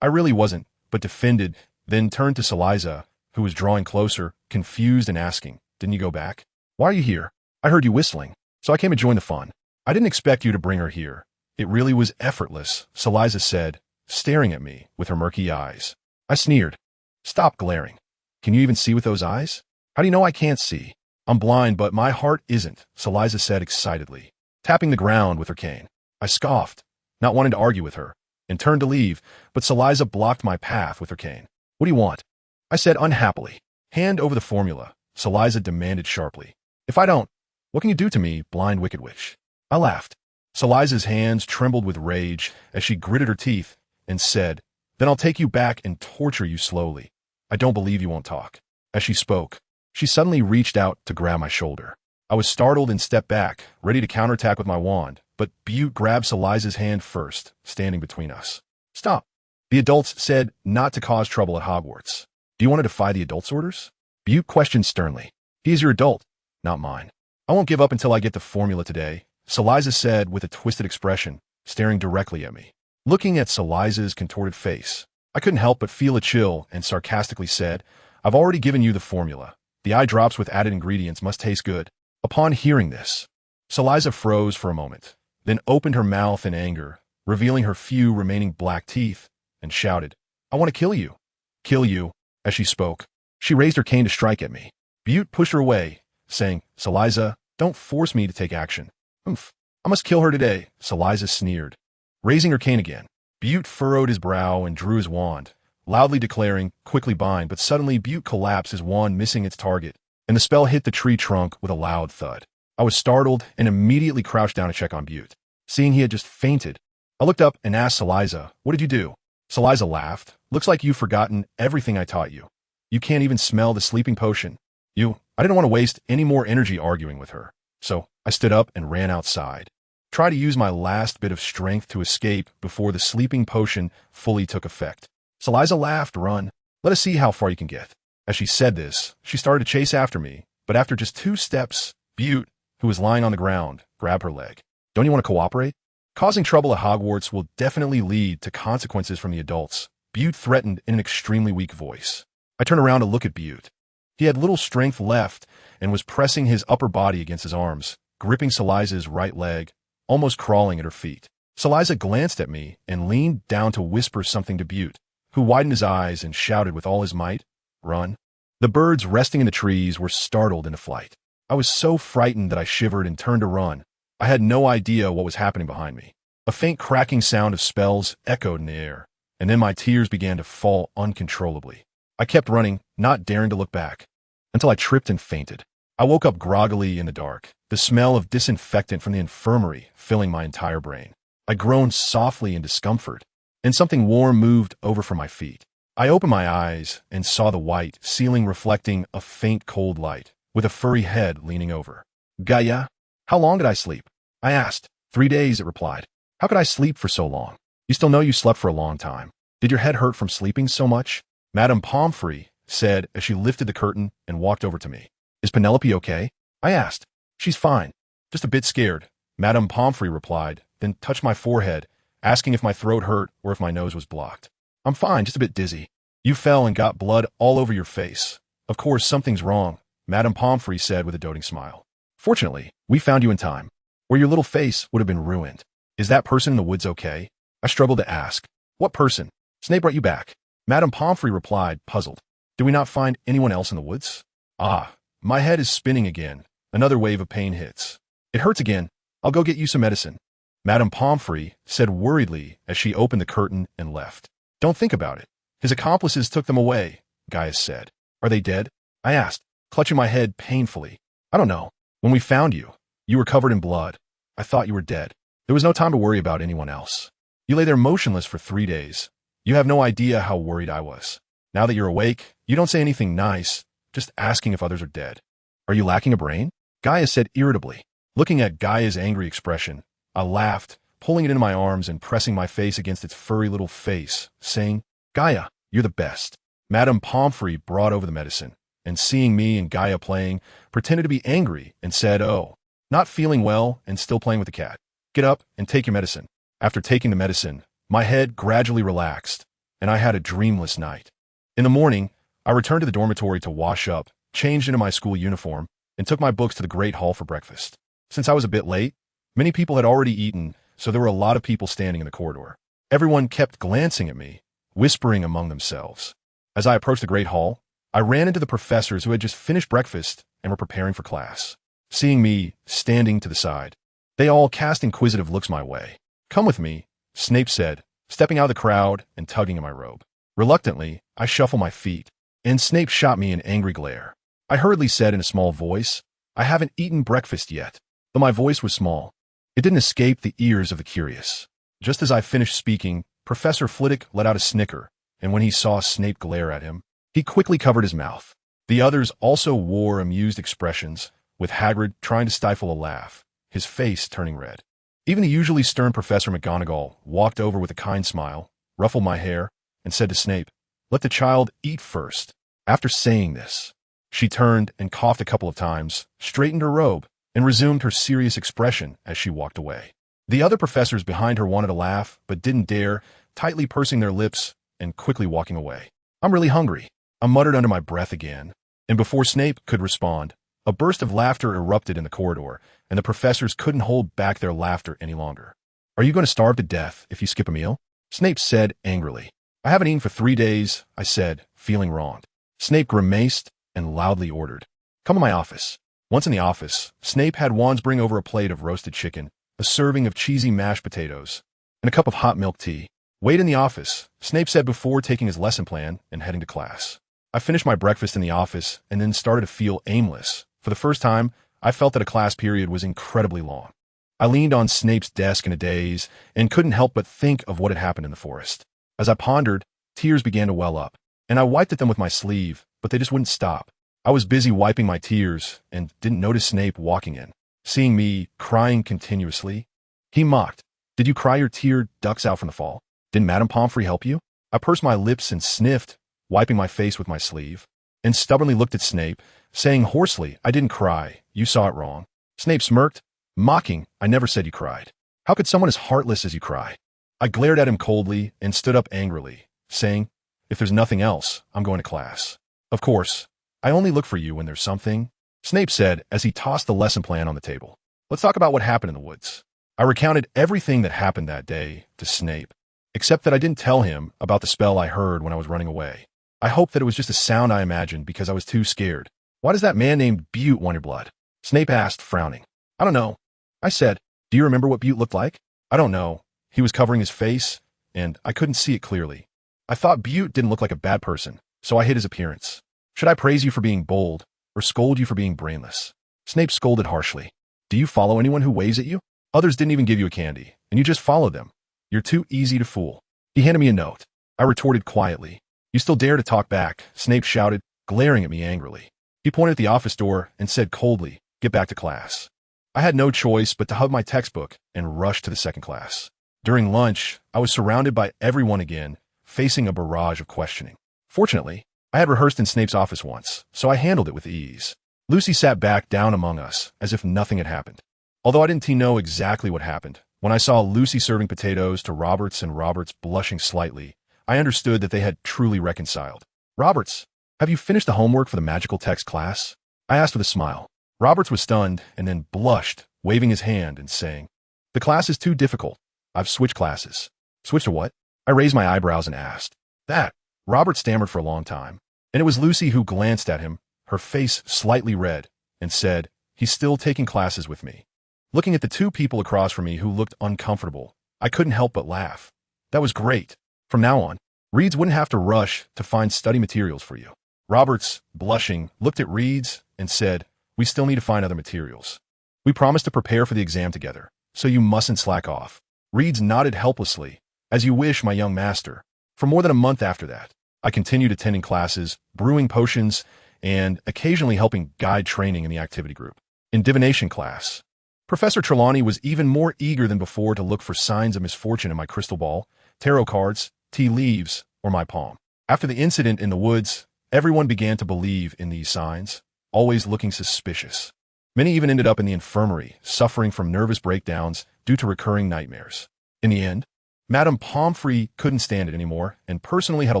I really wasn't, but defended, then turned to Saliza, who was drawing closer, confused and asking, Didn't you go back? Why are you here? I heard you whistling, so I came to join the fun. I didn't expect you to bring her here. It really was effortless, Saliza said, staring at me with her murky eyes. I sneered. Stop glaring. Can you even see with those eyes? How do you know I can't see? I'm blind, but my heart isn't, Saliza said excitedly, tapping the ground with her cane. I scoffed, not wanting to argue with her, and turned to leave, but Saliza blocked my path with her cane. What do you want? I said unhappily. Hand over the formula, Saliza demanded sharply. If I don't, what can you do to me, blind wicked witch? I laughed. Saliza's hands trembled with rage as she gritted her teeth and said, Then I'll take you back and torture you slowly. I don't believe you won't talk. As she spoke, she suddenly reached out to grab my shoulder. I was startled and stepped back, ready to counterattack with my wand, but Butte grabbed Saliza's hand first, standing between us. Stop. The adults said not to cause trouble at Hogwarts. Do you want to defy the adults' orders? Butte questioned sternly. He is your adult, not mine. I won't give up until I get the formula today, Saliza said with a twisted expression, staring directly at me. Looking at Saliza's contorted face, I couldn't help but feel a chill and sarcastically said, I've already given you the formula. The eye drops with added ingredients must taste good. Upon hearing this, Saliza froze for a moment, then opened her mouth in anger, revealing her few remaining black teeth, and shouted, I want to kill you. Kill you. As she spoke, she raised her cane to strike at me. Butte pushed her away, saying, Saliza, don't force me to take action. Oomph. I must kill her today, Saliza sneered. Raising her cane again, Butte furrowed his brow and drew his wand, loudly declaring, quickly bind, but suddenly Butte collapsed, his wand missing its target, and the spell hit the tree trunk with a loud thud. I was startled and immediately crouched down to check on Butte. Seeing he had just fainted, I looked up and asked Saliza, what did you do? Saliza laughed. Looks like you've forgotten everything I taught you. You can't even smell the sleeping potion. I didn't want to waste any more energy arguing with her, so I stood up and ran outside. Tried to use my last bit of strength to escape before the sleeping potion fully took effect. Saliza laughed. Run. Let us see how far you can get. As she said this, she started to chase after me, but after just 2 steps, Butte, who was lying on the ground, grabbed her leg. Don't you want to cooperate? Causing trouble at Hogwarts will definitely lead to consequences from the adults, Butte threatened in an extremely weak voice. I turned around to look at Butte. He had little strength left and was pressing his upper body against his arms, gripping Saliza's right leg, almost crawling at her feet. Saliza glanced at me and leaned down to whisper something to Butte, who widened his eyes and shouted with all his might, Run. The birds resting in the trees were startled into flight. I was so frightened that I shivered and turned to run. I had no idea what was happening behind me. A faint cracking sound of spells echoed in the air, and then my tears began to fall uncontrollably. I kept running, not daring to look back, until I tripped and fainted. I woke up groggily in the dark, the smell of disinfectant from the infirmary filling my entire brain. I groaned softly in discomfort, and something warm moved over from my feet. I opened my eyes and saw the white ceiling reflecting a faint cold light, with a furry head leaning over. Gaia, how long did I sleep? I asked. 3 days, it replied. How could I sleep for so long? You still know you slept for a long time. Did your head hurt from sleeping so much? Madame Pomfrey said as she lifted the curtain and walked over to me. Is Penelope okay? I asked. She's fine. Just a bit scared, Madame Pomfrey replied, then touched my forehead, asking if my throat hurt or if my nose was blocked. I'm fine, just a bit dizzy. You fell and got blood all over your face. Of course, something's wrong, Madame Pomfrey said with a doting smile. Fortunately, we found you in time, or your little face would have been ruined. Is that person in the woods okay? I struggled to ask. What person? Snape brought you back. Madame Pomfrey replied, puzzled. Did we not find anyone else in the woods? Ah, my head is spinning again. Another wave of pain hits. It hurts again. I'll go get you some medicine. Madame Pomfrey said worriedly as she opened the curtain and left. Don't think about it. His accomplices took them away, Gaius said. Are they dead? I asked, clutching my head painfully. I don't know. When we found you, you were covered in blood. I thought you were dead. There was no time to worry about anyone else. You lay there motionless for 3 days. You have no idea how worried I was. Now that you're awake, you don't say anything nice, just asking if others are dead. Are you lacking a brain? Gaia said irritably. Looking at Gaia's angry expression, I laughed, pulling it into my arms and pressing my face against its furry little face, saying, Gaia, you're the best. Madame Pomfrey brought over the medicine, and seeing me and Gaia playing, pretended to be angry and said, oh, not feeling well and still playing with the cat. Get up and take your medicine. After taking the medicine, my head gradually relaxed, and I had a dreamless night. In the morning, I returned to the dormitory to wash up, changed into my school uniform, and took my books to the Great Hall for breakfast. Since I was a bit late, many people had already eaten, so there were a lot of people standing in the corridor. Everyone kept glancing at me, whispering among themselves. As I approached the Great Hall, I ran into the professors who had just finished breakfast and were preparing for class. Seeing me standing to the side, they all cast inquisitive looks my way. Come with me, Snape said, stepping out of the crowd and tugging at my robe. Reluctantly, I shuffle my feet, and Snape shot me an angry glare. I hurriedly said in a small voice, I haven't eaten breakfast yet. Though my voice was small, it didn't escape the ears of the curious. Just as I finished speaking, Professor Flitwick let out a snicker, and when he saw Snape glare at him, he quickly covered his mouth. The others also wore amused expressions, with Hagrid trying to stifle a laugh, his face turning red. Even the usually stern Professor McGonagall walked over with a kind smile, ruffled my hair, and said to Snape, "Let the child eat first." After saying this, she turned and coughed a couple of times, straightened her robe, and resumed her serious expression as she walked away. The other professors behind her wanted to laugh, but didn't dare, tightly pursing their lips and quickly walking away. "I'm really hungry," I muttered under my breath again, and before Snape could respond, a burst of laughter erupted in the corridor, and the professors couldn't hold back their laughter any longer. "Are you going to starve to death if you skip a meal?" Snape said angrily. "I haven't eaten for 3 days," I said, feeling wronged. Snape grimaced and loudly ordered, "Come to my office." Once in the office, Snape had Wands bring over a plate of roasted chicken, a serving of cheesy mashed potatoes, and a cup of hot milk tea. "Wait in the office," Snape said before taking his lesson plan and heading to class. I finished my breakfast in the office and then started to feel aimless. For the first time, I felt that a class period was incredibly long. I leaned on Snape's desk in a daze and couldn't help but think of what had happened in the forest. As I pondered, tears began to well up, and I wiped at them with my sleeve, but they just wouldn't stop. I was busy wiping my tears and didn't notice Snape walking in. Seeing me crying continuously, he mocked, "Did you cry your tear ducks out from the fall? Didn't Madame Pomfrey help you?" I pursed my lips and sniffed, wiping my face with my sleeve, and stubbornly looked at Snape, saying hoarsely, "I didn't cry. You saw it wrong." Snape smirked, mocking, "I never said you cried. How could someone as heartless as you cry?" I glared at him coldly and stood up angrily, saying, "If there's nothing else, I'm going to class." "Of course, I only look for you when there's something," Snape said as he tossed the lesson plan on the table. "Let's talk about what happened in the woods." I recounted everything that happened that day to Snape, except that I didn't tell him about the spell I heard when I was running away. I hoped that it was just a sound I imagined because I was too scared. "Why does that man named Butte want your blood?" Snape asked, frowning. "I don't know," I said. "Do you remember what Butte looked like?" "I don't know. He was covering his face, and I couldn't see it clearly. I thought Butte didn't look like a bad person, so I hid his appearance. Should I praise you for being bold, or scold you for being brainless?" Snape scolded harshly. "Do you follow anyone who waves at you? Others didn't even give you a candy, and you just follow them. You're too easy to fool." He handed me a note. I retorted quietly. "You still dare to talk back?" Snape shouted, glaring at me angrily. He pointed at the office door and said coldly, "Get back to class." I had no choice but to hug my textbook and rush to the second class. During lunch, I was surrounded by everyone again, facing a barrage of questioning. Fortunately, I had rehearsed in Snape's office once, so I handled it with ease. Lucy sat back down among us, as if nothing had happened. Although I didn't know exactly what happened, when I saw Lucy serving potatoes to Roberts and Roberts blushing slightly, I understood that they had truly reconciled. "Roberts, have you finished the homework for the magical text class?" I asked with a smile. Roberts was stunned and then blushed, waving his hand and saying, "The class is too difficult. I've switched classes." "Switched to what?" I raised my eyebrows and asked. "That," Robert stammered for a long time, and it was Lucy who glanced at him, her face slightly red, and said, "He's still taking classes with me." Looking at the two people across from me who looked uncomfortable, I couldn't help but laugh. That was great. From now on, Reeds wouldn't have to rush to find study materials for you. Roberts, blushing, looked at Reeds and said, "We still need to find other materials. We promised to prepare for the exam together, so you mustn't slack off." Reeds nodded helplessly. "As you wish, my young master." For more than a month after that, I continued attending classes, brewing potions, and occasionally helping guide training in the activity group. In divination class, Professor Trelawney was even more eager than before to look for signs of misfortune in my crystal ball, tarot cards, tea leaves, or my palm. After the incident in the woods, everyone began to believe in these signs, always looking suspicious. Many even ended up in the infirmary, suffering from nervous breakdowns due to recurring nightmares. In the end, Madame Pomfrey couldn't stand it anymore and personally had a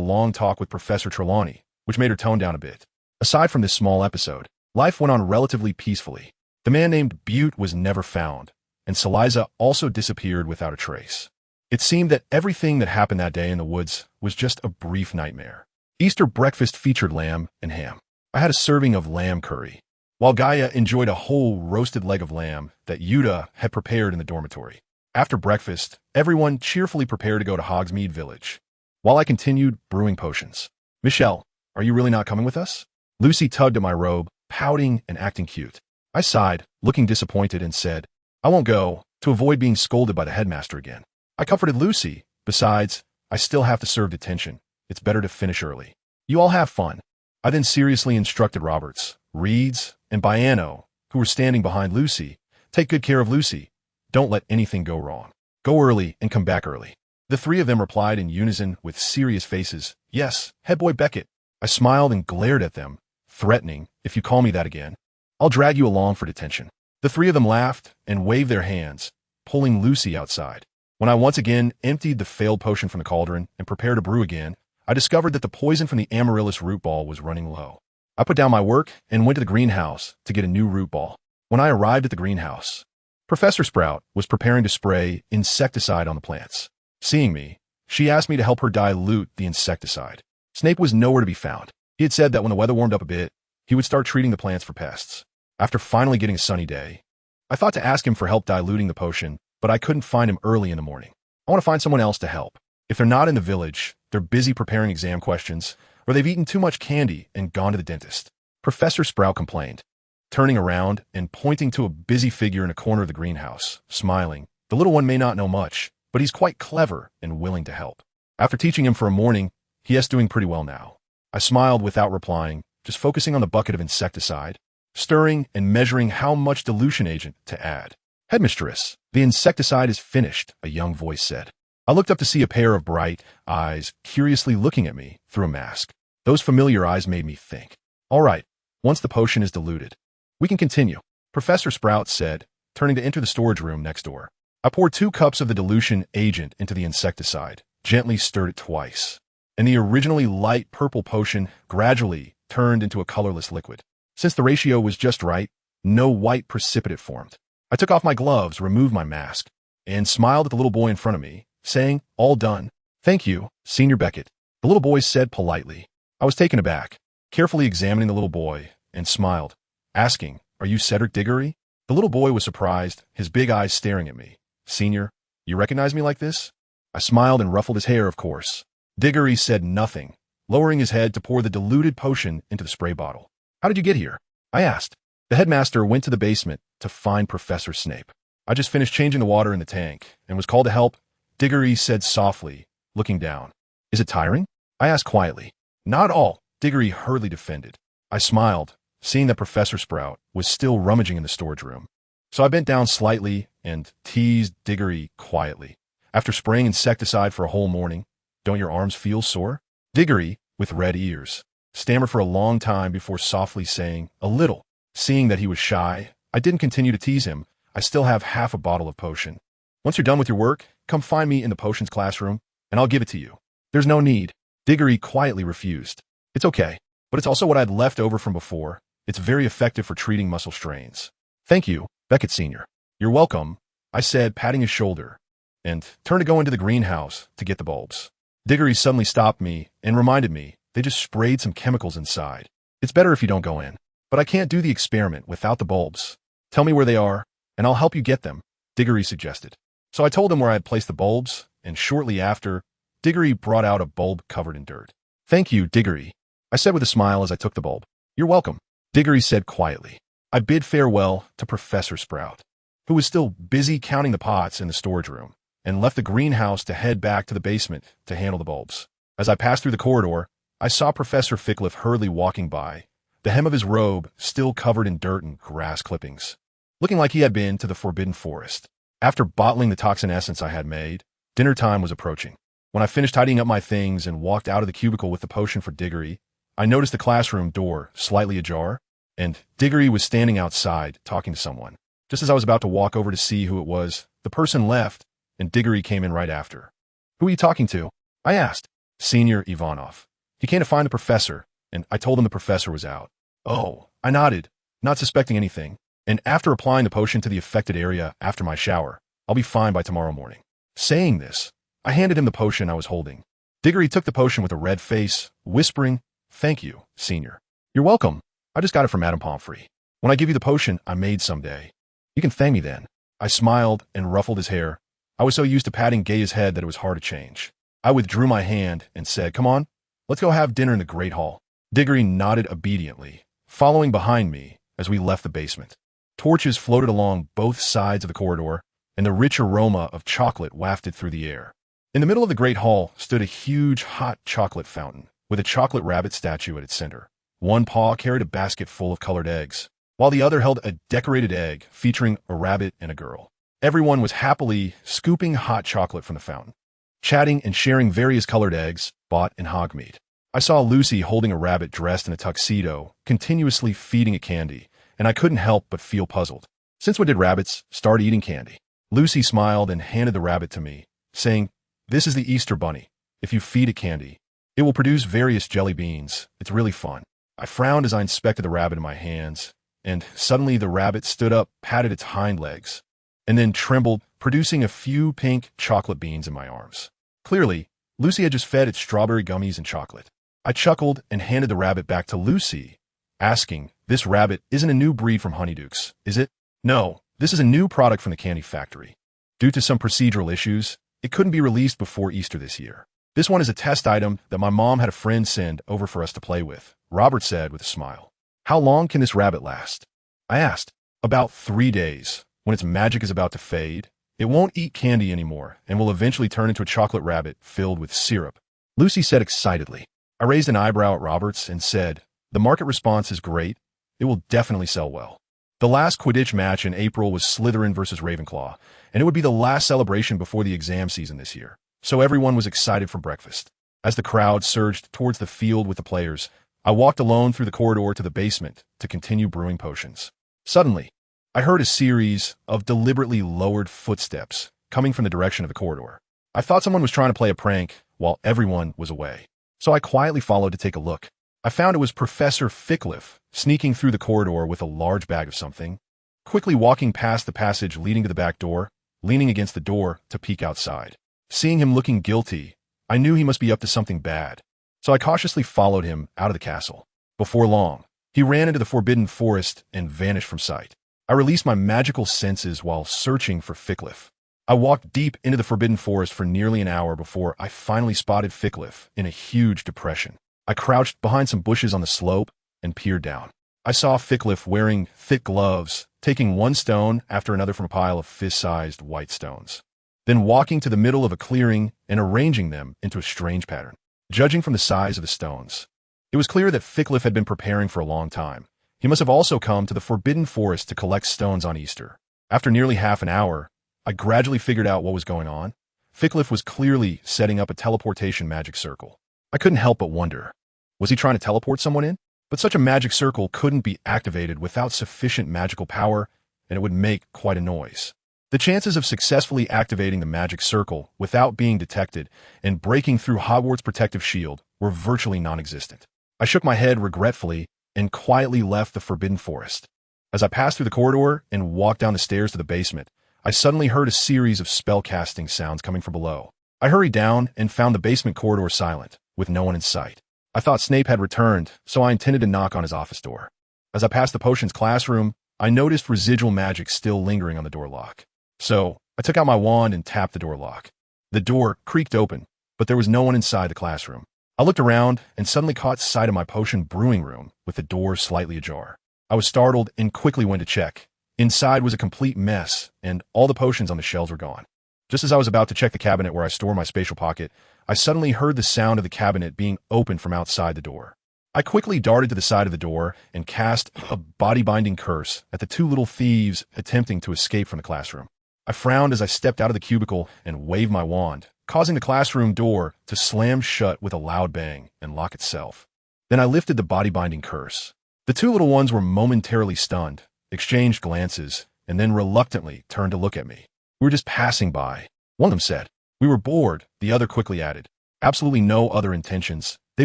long talk with Professor Trelawney, which made her tone down a bit. Aside from this small episode, life went on relatively peacefully. The man named Butte was never found, and Saliza also disappeared without a trace. It seemed that everything that happened that day in the woods was just a brief nightmare. Easter breakfast featured lamb and ham. I had a serving of lamb curry, while Gaia enjoyed a whole roasted leg of lamb that Yuta had prepared in the dormitory. After breakfast, everyone cheerfully prepared to go to Hogsmeade Village, while I continued brewing potions. "Michelle, are you really not coming with us?" Lucy tugged at my robe, pouting and acting cute. I sighed, looking disappointed, and said, "I won't go," to avoid being scolded by the headmaster again. I comforted Lucy. Besides, I still have to serve detention. It's better to finish early. "You all have fun." I then seriously instructed Roberts, Reeds, and Biano, who were standing behind Lucy. Take good care of Lucy. Don't let anything go wrong. Go early and come back early. The three of them replied in unison with serious faces. Yes, head boy Beckett. I smiled and glared at them, threatening, if you call me that again, I'll drag you along for detention. The three of them laughed and waved their hands, pulling Lucy outside. When I once again emptied the failed potion from the cauldron and prepared to brew again, I discovered that the poison from the amaryllis root ball was running low. I put down my work and went to the greenhouse to get a new root ball. When I arrived at the greenhouse, Professor Sprout was preparing to spray insecticide on the plants. Seeing me, she asked me to help her dilute the insecticide. Snape was nowhere to be found. He had said that when the weather warmed up a bit, he would start treating the plants for pests. After finally getting a sunny day, I thought to ask him for help diluting the potion, but I couldn't find him early in the morning. I want to find someone else to help. If they're not in the village, they're busy preparing exam questions, or they've eaten too much candy and gone to the dentist. Professor Sprout complained, turning around and pointing to a busy figure in a corner of the greenhouse, smiling. The little one may not know much, but he's quite clever and willing to help. After teaching him for a morning, he is doing pretty well now. I smiled without replying, just focusing on the bucket of insecticide, stirring and measuring how much dilution agent to add. Headmistress, the insecticide is finished, a young voice said. I looked up to see a pair of bright eyes curiously looking at me through a mask. Those familiar eyes made me think. All right, once the potion is diluted, we can continue, Professor Sprout said, turning to enter the storage room next door. I poured 2 cups of the dilution agent into the insecticide, gently stirred it twice, and the originally light purple potion gradually turned into a colorless liquid. Since the ratio was just right, no white precipitate formed. I took off my gloves, removed my mask, and smiled at the little boy in front of me, saying, all done. Thank you, Senior Beckett, the little boy said politely. I was taken aback, carefully examining the little boy, and smiled, asking, are you Cedric Diggory? The little boy was surprised, his big eyes staring at me. Senior, you recognize me like this? I smiled and ruffled his hair, of course. Diggory said nothing, lowering his head to pour the diluted potion into the spray bottle. How did you get here? I asked. The headmaster went to the basement to find Professor Snape. I just finished changing the water in the tank and was called to help, Diggory said softly, looking down. Is it tiring? I asked quietly. Not all, Diggory hurriedly defended. I smiled, seeing that Professor Sprout was still rummaging in the storage room. So I bent down slightly and teased Diggory quietly. After spraying insecticide for a whole morning, don't your arms feel sore? Diggory, with red ears, stammered for a long time before softly saying, a little. Seeing that he was shy, I didn't continue to tease him. I still have half a bottle of potion. Once you're done with your work, come find me in the potions classroom, and I'll give it to you. There's no need. Diggory quietly refused. It's okay, but it's also what I'd left over from before. It's very effective for treating muscle strains. Thank you, Beckett Sr. You're welcome, I said, patting his shoulder, and turned to go into the greenhouse to get the bulbs. Diggory suddenly stopped me and reminded me they just sprayed some chemicals inside. It's better if you don't go in, but I can't do the experiment without the bulbs. Tell me where they are, and I'll help you get them, Diggory suggested. So I told him where I had placed the bulbs, and shortly after, Diggory brought out a bulb covered in dirt. Thank you, Diggory, I said with a smile as I took the bulb. You're welcome, Diggory said quietly. I bid farewell to Professor Sprout, who was still busy counting the pots in the storage room, and left the greenhouse to head back to the basement to handle the bulbs. As I passed through the corridor, I saw Professor Fickliffe hurriedly walking by, the hem of his robe still covered in dirt and grass clippings, looking like he had been to the Forbidden Forest. After bottling the toxin essence I had made, dinner time was approaching. When I finished tidying up my things and walked out of the cubicle with the potion for Diggory, I noticed the classroom door slightly ajar, and Diggory was standing outside talking to someone. Just as I was about to walk over to see who it was, the person left, and Diggory came in right after. Who are you talking to? I asked. Senior Ivanov. He came to find the professor, and I told him the professor was out. Oh, I nodded, not suspecting anything, and after applying the potion to the affected area after my shower, I'll be fine by tomorrow morning. Saying this, I handed him the potion I was holding. Diggory took the potion with a red face, whispering, Thank you, Senior. You're welcome. I just got it from Madame Pomfrey. When I give you the potion I made someday, you can thank me then. I smiled and ruffled his hair. I was so used to patting Gaia's head that it was hard to change. I withdrew my hand and said, Come on, let's go have dinner in the Great Hall. Diggory nodded obediently, following behind me as we left the basement. Torches floated along both sides of the corridor, and the rich aroma of chocolate wafted through the air. In the middle of the Great Hall stood a huge hot chocolate fountain, with a chocolate rabbit statue at its center. One paw carried a basket full of colored eggs, while the other held a decorated egg featuring a rabbit and a girl. Everyone was happily scooping hot chocolate from the fountain, chatting and sharing various colored eggs bought in hog meat. I saw Lucy holding a rabbit dressed in a tuxedo, continuously feeding it candy, and I couldn't help but feel puzzled. Since when did rabbits start eating candy? Lucy smiled and handed the rabbit to me, saying, "This is the Easter bunny. If you feed it candy, it will produce various jelly beans. It's really fun." I frowned as I inspected the rabbit in my hands, and suddenly the rabbit stood up, patted its hind legs, and then trembled, producing a few pink chocolate beans in my arms. Clearly, Lucy had just fed it strawberry gummies and chocolate. I chuckled and handed the rabbit back to Lucy, asking, "This rabbit isn't a new breed from Honeydukes, is it?" "No, this is a new product from the candy factory. Due to some procedural issues, it couldn't be released before Easter this year. This one is a test item that my mom had a friend send over for us to play with," Robert said with a smile. "How long can this rabbit last?" I asked. "About 3 days. When its magic is about to fade, it won't eat candy anymore and will eventually turn into a chocolate rabbit filled with syrup," Lucy said excitedly. I raised an eyebrow at Roberts and said, "The market response is great. It will definitely sell well." The last Quidditch match in April was Slytherin versus Ravenclaw, and it would be the last celebration before the exam season this year, so everyone was excited for breakfast. As the crowd surged towards the field with the players, I walked alone through the corridor to the basement to continue brewing potions. Suddenly, I heard a series of deliberately lowered footsteps coming from the direction of the corridor. I thought someone was trying to play a prank while everyone was away, so I quietly followed to take a look. I found it was Professor Fickliffe sneaking through the corridor with a large bag of something, quickly walking past the passage leading to the back door, leaning against the door to peek outside. Seeing him looking guilty, I knew he must be up to something bad, so I cautiously followed him out of the castle. Before long, he ran into the Forbidden Forest and vanished from sight. I released my magical senses while searching for Fickliffe. I walked deep into the Forbidden Forest for nearly an hour before I finally spotted Fickliffe in a huge depression. I crouched behind some bushes on the slope and peered down. I saw Fickliffe wearing thick gloves, taking one stone after another from a pile of fist-sized white stones, then walking to the middle of a clearing and arranging them into a strange pattern. Judging from the size of the stones, it was clear that Fickliffe had been preparing for a long time. He must have also come to the Forbidden Forest to collect stones on Easter. After nearly half an hour, I gradually figured out what was going on. Fickliffe was clearly setting up a teleportation magic circle. I couldn't help but wonder, was he trying to teleport someone in? But such a magic circle couldn't be activated without sufficient magical power, and it would make quite a noise. The chances of successfully activating the magic circle without being detected and breaking through Hogwarts' protective shield were virtually non-existent. I shook my head regretfully and quietly left the Forbidden Forest. As I passed through the corridor and walked down the stairs to the basement, I suddenly heard a series of spell-casting sounds coming from below. I hurried down and found the basement corridor silent, with no one in sight. I thought Snape had returned, so I intended to knock on his office door. As I passed the potions classroom, I noticed residual magic still lingering on the door lock. So, I took out my wand and tapped the door lock. The door creaked open, but there was no one inside the classroom. I looked around and suddenly caught sight of my potion brewing room with the door slightly ajar. I was startled and quickly went to check. Inside was a complete mess, and all the potions on the shelves were gone. Just as I was about to check the cabinet where I store my spatial pocket, I suddenly heard the sound of the cabinet being opened from outside the door. I quickly darted to the side of the door and cast a body-binding curse at the two little thieves attempting to escape from the classroom. I frowned as I stepped out of the cubicle and waved my wand, causing the classroom door to slam shut with a loud bang and lock itself. Then I lifted the body-binding curse. The two little ones were momentarily stunned, exchanged glances, and then reluctantly turned to look at me. "We were just passing by," one of them said. "We were bored," the other quickly added. "Absolutely no other intentions," they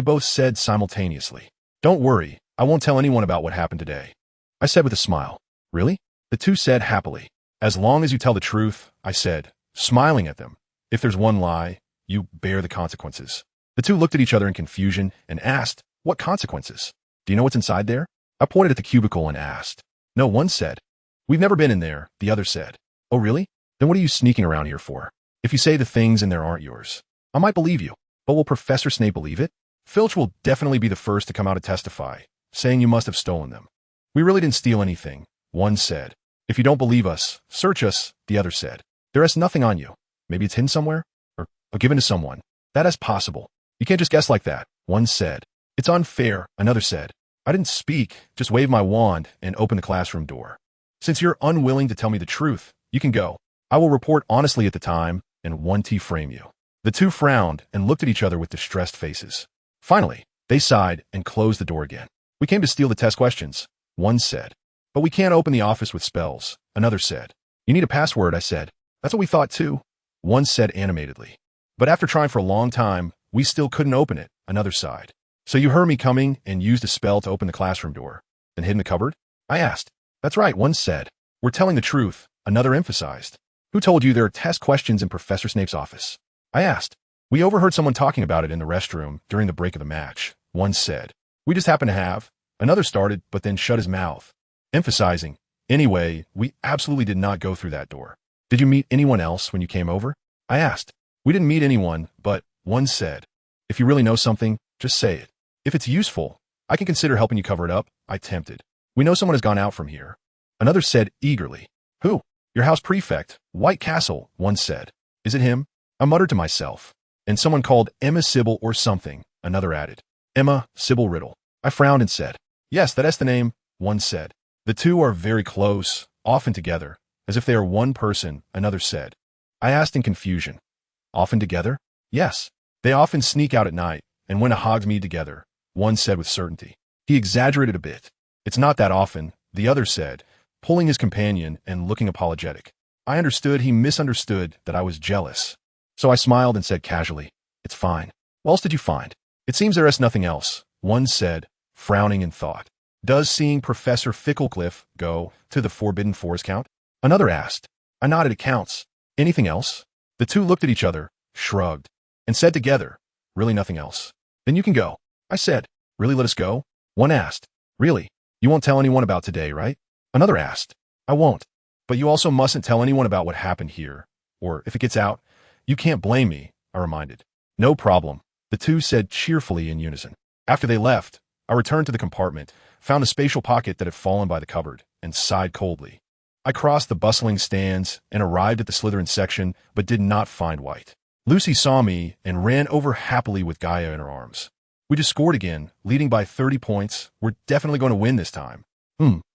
both said simultaneously. "Don't worry, I won't tell anyone about what happened today," I said with a smile. "Really?" the two said happily. "As long as you tell the truth," I said, smiling at them. "If there's one lie, you bear the consequences." The two looked at each other in confusion and asked, "What consequences? Do you know what's inside there?" I pointed at the cubicle and asked. "No," one said. "We've never been in there," the other said. "Oh, really? Then what are you sneaking around here for? If you say the things in there aren't yours, I might believe you. But will Professor Snape believe it? Filch will definitely be the first to come out and testify, saying you must have stolen them." "We really didn't steal anything," one said. "If you don't believe us, search us," the other said. "There is nothing on you. Maybe it's hidden somewhere? Or given to someone. That is possible. You can't just guess like that," one said. "It's unfair," another said. I didn't speak, just waved my wand and opened the classroom door. Since you're unwilling to tell me the truth, you can go. I will report honestly at the time and 1T frame you. The two frowned and looked at each other with distressed faces. Finally, they sighed and closed the door again. We came to steal the test questions, one said. But we can't open the office with spells, another said. You need a password, I said. That's what we thought too, one said animatedly. But after trying for a long time, we still couldn't open it, another sighed. So you heard me coming and used a spell to open the classroom door, then hid in the cupboard? I asked. That's right, one said. We're telling the truth, another emphasized. Who told you there are test questions in Professor Snape's office? I asked. We overheard someone talking about it in the restroom during the break of the match, one said. We just happened to have. Another started, but then shut his mouth, emphasizing. Anyway, we absolutely did not go through that door. Did you meet anyone else when you came over? I asked. We didn't meet anyone, but, one said. If you really know something, just say it. If it's useful, I can consider helping you cover it up, I tempted. We know someone has gone out from here. Another said eagerly. Who? Your house prefect, White Castle, one said. Is it him? I muttered to myself. And someone called Emma Sybil or something, another added. Emma Sybil Riddle. I frowned and said. Yes, that's the name, one said. The two are very close, often together, as if they are one person, another said. I asked in confusion. Often together? Yes. They often sneak out at night and went to Hogsmeade together, one said with certainty. He exaggerated a bit. It's not that often, the other said, pulling his companion and looking apologetic. I understood he misunderstood that I was jealous. So I smiled and said casually, It's fine. What else did you find? It seems there is nothing else, one said, frowning in thought. Does seeing Professor Ficklecliffe go to the Forbidden Forest count? Another asked. I nodded it counts. Anything else? The two looked at each other, shrugged, and said together, Really nothing else. Then you can go. I said, Really let us go? One asked. Really? You won't tell anyone about today, right? Another asked. I won't. But you also mustn't tell anyone about what happened here. Or if it gets out, you can't blame me, I reminded. No problem, the two said cheerfully in unison. After they left, I returned to the compartment, found a spatial pocket that had fallen by the cupboard, and sighed coldly. I crossed the bustling stands and arrived at the Slytherin section, but did not find White. Lucy saw me and ran over happily with Gaia in her arms. We just scored again, leading by 30 points. We're definitely going to win this time.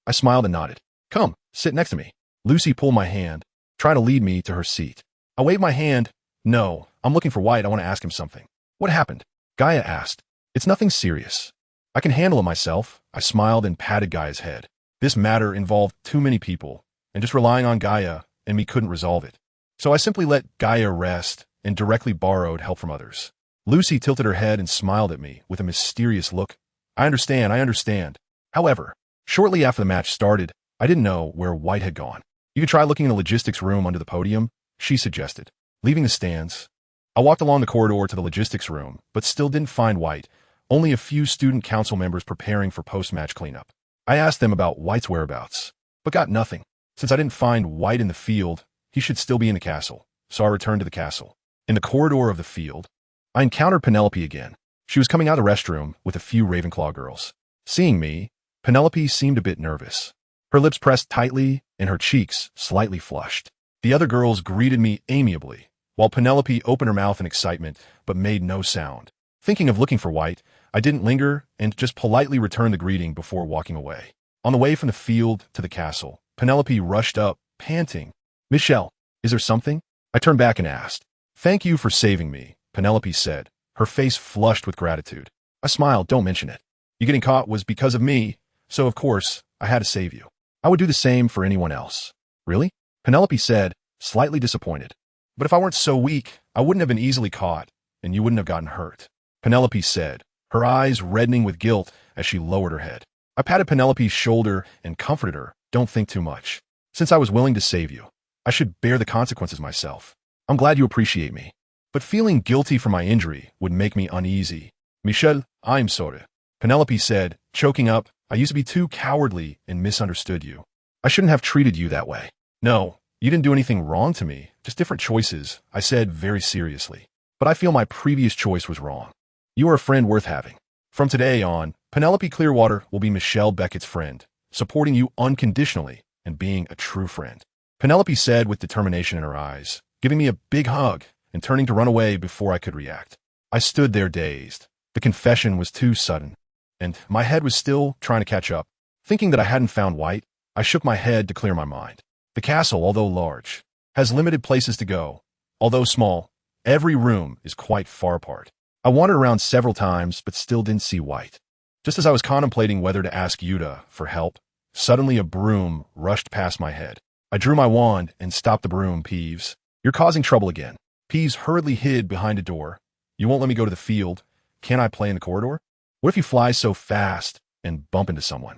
I smiled and nodded. Come, sit next to me. Lucy pulled my hand, trying to lead me to her seat. I waved my hand. No, I'm looking for White. I want to ask him something. What happened? Gaia asked. It's nothing serious. I can handle it myself. I smiled and patted Gaia's head. This matter involved too many people, and just relying on Gaia and me couldn't resolve it. So I simply let Gaia rest and directly borrowed help from others. Lucy tilted her head and smiled at me with a mysterious look. I understand. However, shortly after the match started, I didn't know where White had gone. You could try looking in the logistics room under the podium, she suggested. Leaving the stands, I walked along the corridor to the logistics room, but still didn't find White, only a few student council members preparing for post-match cleanup. I asked them about White's whereabouts, but got nothing. Since I didn't find White in the field, he should still be in the castle, so I returned to the castle. In the corridor of the field, I encountered Penelope again. She was coming out of the restroom with a few Ravenclaw girls. Seeing me, Penelope seemed a bit nervous. Her lips pressed tightly and her cheeks slightly flushed. The other girls greeted me amiably, while Penelope opened her mouth in excitement but made no sound. Thinking of looking for White, I didn't linger and just politely returned the greeting before walking away. On the way from the field to the castle, Penelope rushed up, panting. Michelle, is there something? I turned back and asked. Thank you for saving me, Penelope said, her face flushed with gratitude. I smiled. Don't mention it. You getting caught was because of me, so of course, I had to save you. I would do the same for anyone else. Really? Penelope said, slightly disappointed. But if I weren't so weak, I wouldn't have been easily caught, and you wouldn't have gotten hurt. Penelope said, her eyes reddening with guilt as she lowered her head. I patted Penelope's shoulder and comforted her. Don't think too much. Since I was willing to save you, I should bear the consequences myself. I'm glad you appreciate me. But feeling guilty for my injury would make me uneasy. Michelle, I'm sorry. Penelope said, choking up, I used to be too cowardly and misunderstood you. I shouldn't have treated you that way. No, you didn't do anything wrong to me, just different choices, I said very seriously. But I feel my previous choice was wrong. You are a friend worth having. From today on, Penelope Clearwater will be Michelle Beckett's friend, supporting you unconditionally and being a true friend. Penelope said with determination in her eyes, giving me a big hug and turning to run away before I could react. I stood there dazed. The confession was too sudden, and my head was still trying to catch up. Thinking that I hadn't found White, I shook my head to clear my mind. The castle, although large, has limited places to go. Although small, every room is quite far apart. I wandered around several times, but still didn't see White. Just as I was contemplating whether to ask Yuta for help, suddenly a broom rushed past my head. I drew my wand and stopped the broom. Peeves, you're causing trouble again. Peeves hurriedly hid behind a door. You won't let me go to the field. Can't I play in the corridor? What if you fly so fast and bump into someone?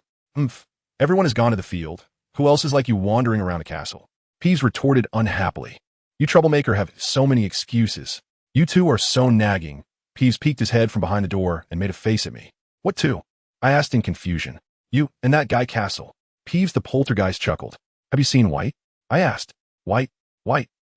Everyone has gone to the field. Who else is like you wandering around a castle? Peeves retorted unhappily. You troublemaker have so many excuses. You two are so nagging. Peeves peeked his head from behind the door and made a face at me. What two? I asked in confusion. You and that guy Castle. Peeves the poltergeist chuckled. Have you seen White? I asked. White?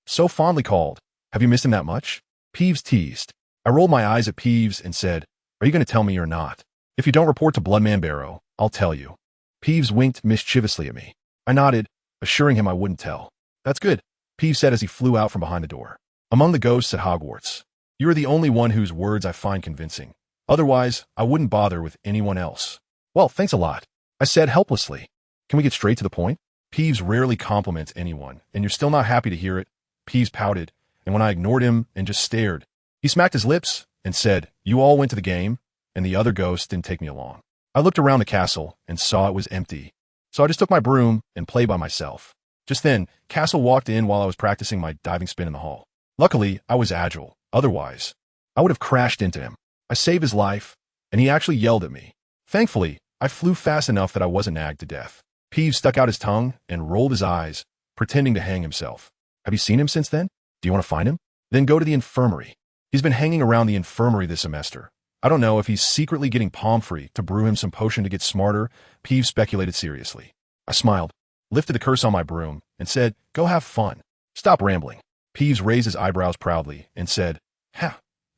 So fondly called. Have you missed him that much? Peeves teased. I rolled my eyes at Peeves and said, are you going to tell me or not? If you don't report to Bloodman Barrow, I'll tell you. Peeves winked mischievously at me. I nodded, assuring him I wouldn't tell. That's good, Peeves said as he flew out from behind the door. Among the ghosts at Hogwarts, you are the only one whose words I find convincing. Otherwise, I wouldn't bother with anyone else. Well, thanks a lot, I said helplessly. Can we get straight to the point? Peeves rarely compliments anyone, and you're still not happy to hear it. Peeves pouted, and when I ignored him and just stared, he smacked his lips and said, you all went to the game, and the other ghosts didn't take me along. I looked around the castle and saw it was empty, so I just took my broom and played by myself. Just then, Castle walked in while I was practicing my diving spin in the hall. Luckily, I was agile. Otherwise, I would have crashed into him. I saved his life, and he actually yelled at me. Thankfully, I flew fast enough that I wasn't nagged to death. Peeves stuck out his tongue and rolled his eyes, pretending to hang himself. Have you seen him since then? Do you want to find him? Then go to the infirmary. He's been hanging around the infirmary this semester. I don't know if he's secretly getting Pomfrey to brew him some potion to get smarter. Peeves speculated seriously. I smiled, lifted the curse on my broom, and said, go have fun. Stop rambling. Peeves raised his eyebrows proudly and said,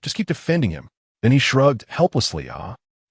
just keep defending him. Then he shrugged helplessly.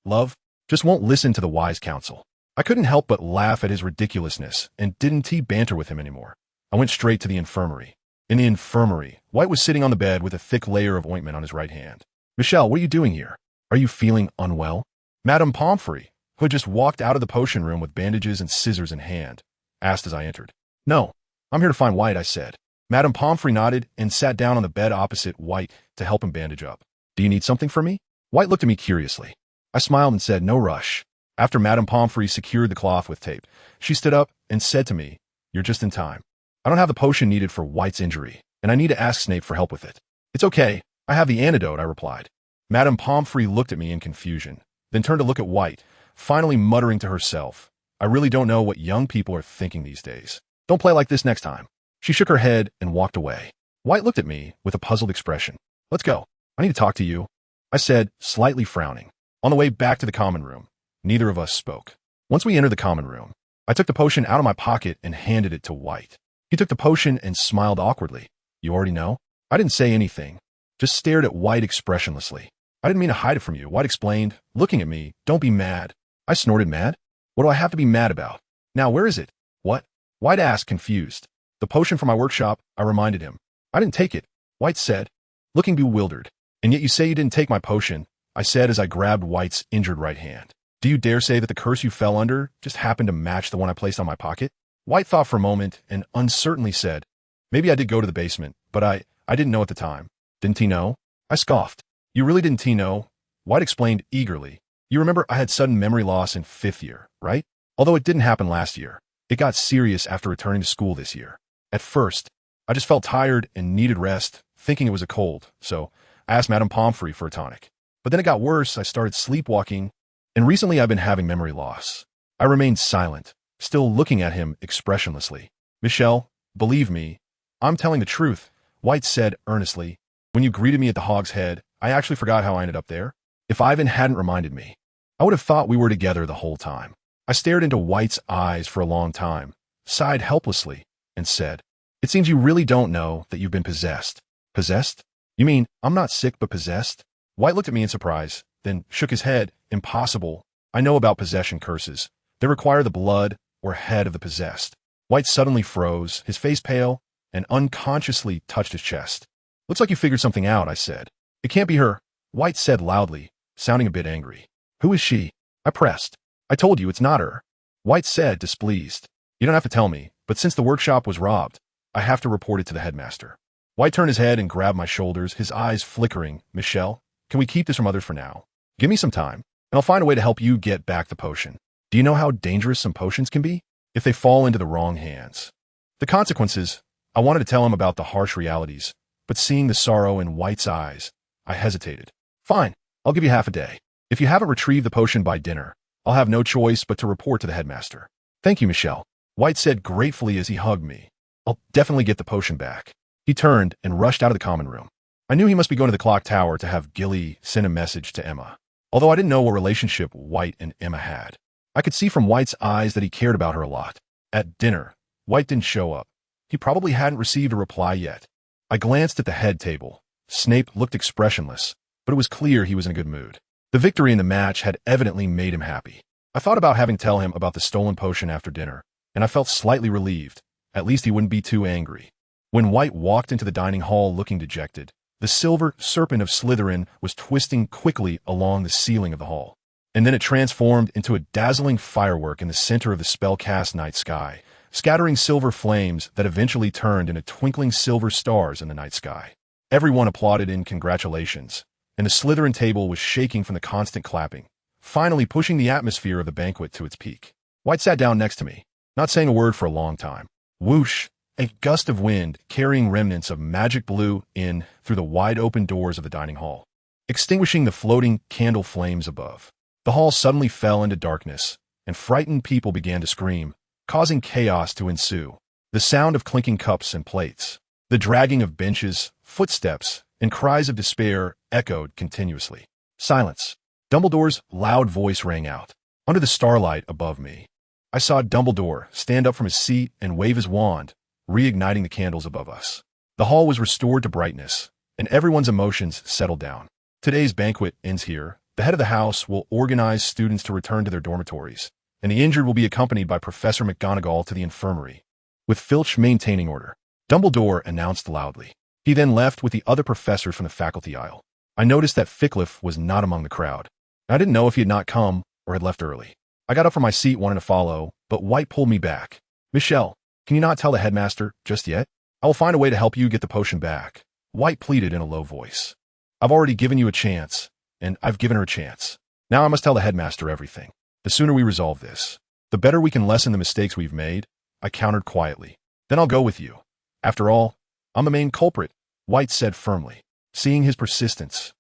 Love just won't listen to the wise counsel. I couldn't help but laugh at his ridiculousness and didn't banter with him anymore. I went straight to the infirmary. In the infirmary, White was sitting on the bed with a thick layer of ointment on his right hand. Michelle, what are you doing here? Are you feeling unwell? Madame Pomfrey, who had just walked out of the potion room with bandages and scissors in hand, asked as I entered. No, I'm here to find White, I said. Madame Pomfrey nodded and sat down on the bed opposite White to help him bandage up. Do you need something from me? White looked at me curiously. I smiled and said, no rush. After Madame Pomfrey secured the cloth with tape, she stood up and said to me, you're just in time. I don't have the potion needed for White's injury, and I need to ask Snape for help with it. It's okay. I have the antidote, I replied. Madame Pomfrey looked at me in confusion, then turned to look at White, finally muttering to herself, I really don't know what young people are thinking these days. Don't play like this next time. She shook her head and walked away. White looked at me with a puzzled expression. Let's go. I need to talk to you, I said, slightly frowning. On the way back to the common room, neither of us spoke. Once we entered the common room, I took the potion out of my pocket and handed it to White. He took the potion and smiled awkwardly. You already know? I didn't say anything, just stared at White expressionlessly. I didn't mean to hide it from you, White explained, looking at me. Don't be mad. I snorted. Mad? What do I have to be mad about? Now, where is it? What? White asked, confused. The potion from my workshop, I reminded him. I didn't take it, White said, looking bewildered. And yet you say you didn't take my potion, I said as I grabbed White's injured right hand. Do you dare say that the curse you fell under just happened to match the one I placed on my pocket? White thought for a moment and uncertainly said, maybe I did go to the basement, but I didn't know at the time. Didn't he know? I scoffed. You really didn't know? White explained eagerly. You remember I had sudden memory loss in 5th year, right? Although it didn't happen last year. It got serious after returning to school this year. At first, I just felt tired and needed rest, thinking it was a cold, so I asked Madame Pomfrey for a tonic. But then it got worse, I started sleepwalking, and recently I've been having memory loss. I remained silent, still looking at him expressionlessly. Michelle, believe me, I'm telling the truth, White said earnestly. When you greeted me at the Hog's Head, I actually forgot how I ended up there. If Ivan hadn't reminded me, I would have thought we were together the whole time. I stared into White's eyes for a long time, sighed helplessly, and said, it seems you really don't know that you've been possessed. Possessed? You mean I'm not sick but possessed? White looked at me in surprise, then shook his head. Impossible. I know about possession curses. They require the blood or head of the possessed. White suddenly froze, his face pale, and unconsciously touched his chest. Looks like you figured something out, I said. It can't be her, White said loudly, sounding a bit angry. Who is she? I pressed. I told you it's not her. White said, displeased. You don't have to tell me, but since the workshop was robbed, I have to report it to the headmaster. White turned his head and grabbed my shoulders, his eyes flickering. Michelle, can we keep this from others for now? Give me some time, and I'll find a way to help you get back the potion. Do you know how dangerous some potions can be? If they fall into the wrong hands. The consequences, I wanted to tell him about the harsh realities, but seeing the sorrow in White's eyes, I hesitated. Fine, I'll give you half a day. If you haven't retrieved the potion by dinner, I'll have no choice but to report to the headmaster. Thank you, Michelle, White said gratefully as he hugged me. I'll definitely get the potion back. He turned and rushed out of the common room. I knew he must be going to the clock tower to have Gilly send a message to Emma. Although I didn't know what relationship White and Emma had, I could see from White's eyes that he cared about her a lot. At dinner, White didn't show up. He probably hadn't received a reply yet. I glanced at the head table. Snape looked expressionless, but it was clear he was in a good mood. The victory in the match had evidently made him happy. I thought about having tell him about the stolen potion after dinner, and I felt slightly relieved. At least he wouldn't be too angry. When White walked into the dining hall looking dejected, the silver serpent of Slytherin was twisting quickly along the ceiling of the hall. And then it transformed into a dazzling firework in the center of the spell-cast night sky, scattering silver flames that eventually turned into twinkling silver stars in the night sky. Everyone applauded in congratulations, and the Slytherin table was shaking from the constant clapping, finally pushing the atmosphere of the banquet to its peak. White sat down next to me, not saying a word for a long time. Whoosh! A gust of wind carrying remnants of magic blew in through the wide-open doors of the dining hall, extinguishing the floating candle flames above. The hall suddenly fell into darkness, and frightened people began to scream, causing chaos to ensue. The sound of clinking cups and plates, the dragging of benches, footsteps, and cries of despair echoed continuously. Silence. Dumbledore's loud voice rang out. Under the starlight above me, I saw Dumbledore stand up from his seat and wave his wand, reigniting the candles above us. The hall was restored to brightness, and everyone's emotions settled down. Today's banquet ends here. The head of the house will organize students to return to their dormitories, and the injured will be accompanied by Professor McGonagall to the infirmary, with Filch maintaining order. Dumbledore announced loudly. He then left with the other professors from the faculty aisle. I noticed that Fickliffe was not among the crowd. I didn't know if he had not come or had left early. I got up from my seat wanting to follow, but White pulled me back. Michelle, can you not tell the headmaster just yet? I will find a way to help you get the potion back. White pleaded in a low voice. I've already given you a chance, and I've given her a chance. Now I must tell the headmaster everything. The sooner we resolve this, the better we can lessen the mistakes we've made, I countered quietly. Then I'll go with you. After all, I'm the main culprit, White said firmly. Seeing his persistence,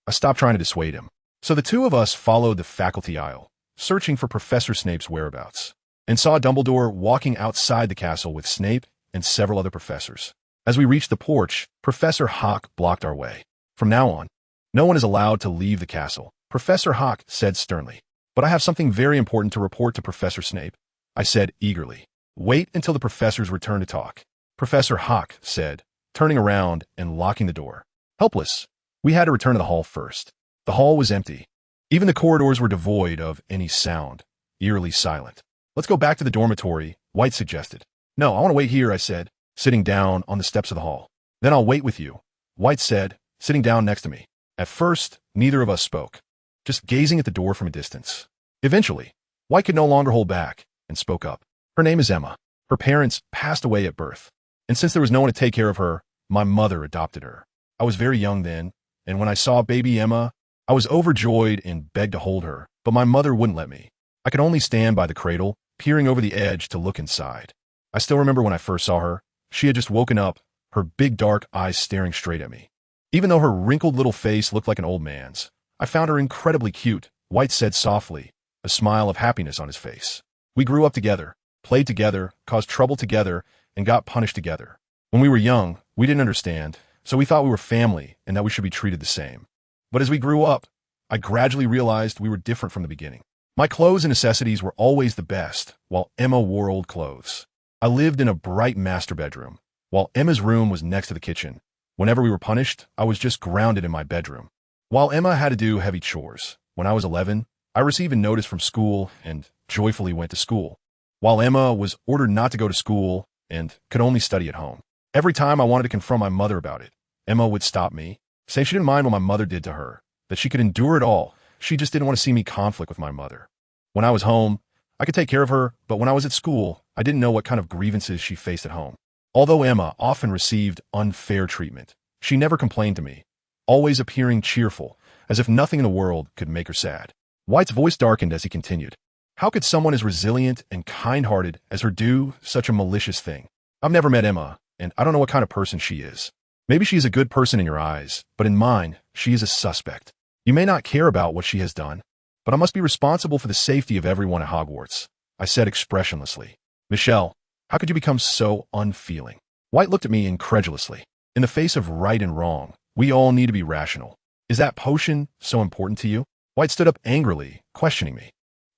I stopped trying to dissuade him. So the two of us followed the faculty aisle, searching for Professor Snape's whereabouts, and saw Dumbledore walking outside the castle with Snape and several other professors. As we reached the porch, Professor Hawk blocked our way. From now on, no one is allowed to leave the castle, Professor Hawk said sternly. But I have something very important to report to Professor Snape, I said eagerly. Wait until the professors return to talk, Professor Hawk said, turning around and locking the door. Helpless, we had to return to the hall first. The hall was empty. Even the corridors were devoid of any sound, eerily silent. Let's go back to the dormitory, White suggested. No, I want to wait here, I said, sitting down on the steps of the hall. Then I'll wait with you, White said, sitting down next to me. At first, neither of us spoke, just gazing at the door from a distance. Eventually, White could no longer hold back and spoke up. Her name is Emma. Her parents passed away at birth, and since there was no one to take care of her, my mother adopted her. I was very young then, and when I saw baby Emma, I was overjoyed and begged to hold her, but my mother wouldn't let me. I could only stand by the cradle, peering over the edge to look inside. I still remember when I first saw her. She had just woken up, her big dark eyes staring straight at me. Even though her wrinkled little face looked like an old man's, I found her incredibly cute, White said softly, a smile of happiness on his face. We grew up together, played together, caused trouble together, and got punished together. When we were young, we didn't understand, so we thought we were family and that we should be treated the same. But as we grew up, I gradually realized we were different from the beginning. My clothes and necessities were always the best, while Emma wore old clothes. I lived in a bright master bedroom, while Emma's room was next to the kitchen. Whenever we were punished, I was just grounded in my bedroom. While Emma had to do heavy chores, when I was 11, I received a notice from school and joyfully went to school, while Emma was ordered not to go to school and could only study at home. Every time I wanted to confront my mother about it, Emma would stop me, say she didn't mind what my mother did to her, that she could endure it all. She just didn't want to see me conflict with my mother. When I was home, I could take care of her, but when I was at school, I didn't know what kind of grievances she faced at home. Although Emma often received unfair treatment, she never complained to me, always appearing cheerful, as if nothing in the world could make her sad. White's voice darkened as he continued. How could someone as resilient and kind-hearted as her do such a malicious thing? I've never met Emma, and I don't know what kind of person she is. Maybe she is a good person in your eyes, but in mine, she is a suspect. You may not care about what she has done, but I must be responsible for the safety of everyone at Hogwarts, I said expressionlessly. Michelle, how could you become so unfeeling? White looked at me incredulously. In the face of right and wrong, we all need to be rational. Is that potion so important to you? White stood up angrily, questioning me.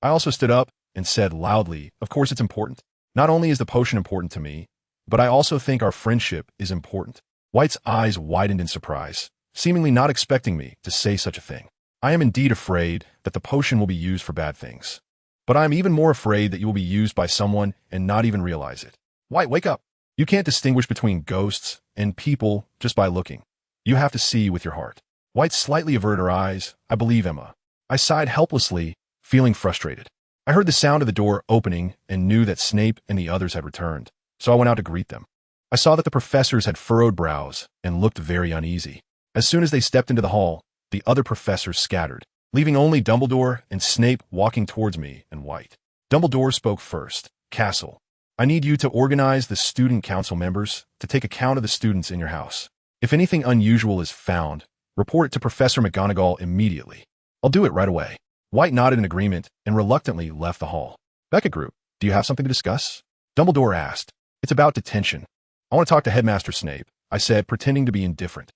I also stood up and said loudly, of course it's important. Not only is the potion important to me, but I also think our friendship is important. White's eyes widened in surprise, seemingly not expecting me to say such a thing. I am indeed afraid that the potion will be used for bad things. But I am even more afraid that you will be used by someone and not even realize it. White, wake up. You can't distinguish between ghosts and people just by looking. You have to see with your heart. White slightly averted her eyes. I believe Emma. I sighed helplessly, feeling frustrated. I heard the sound of the door opening and knew that Snape and the others had returned, so I went out to greet them. I saw that the professors had furrowed brows and looked very uneasy. As soon as they stepped into the hall, the other professors scattered, leaving only Dumbledore and Snape walking towards me and White. Dumbledore spoke first. Castle, I need you to organize the student council members to take account of the students in your house. If anything unusual is found, report it to Professor McGonagall immediately. I'll do it right away. White nodded in agreement and reluctantly left the hall. Beckett Group, do you have something to discuss? Dumbledore asked. It's about detention. I want to talk to Headmaster Snape, I said, pretending to be indifferent.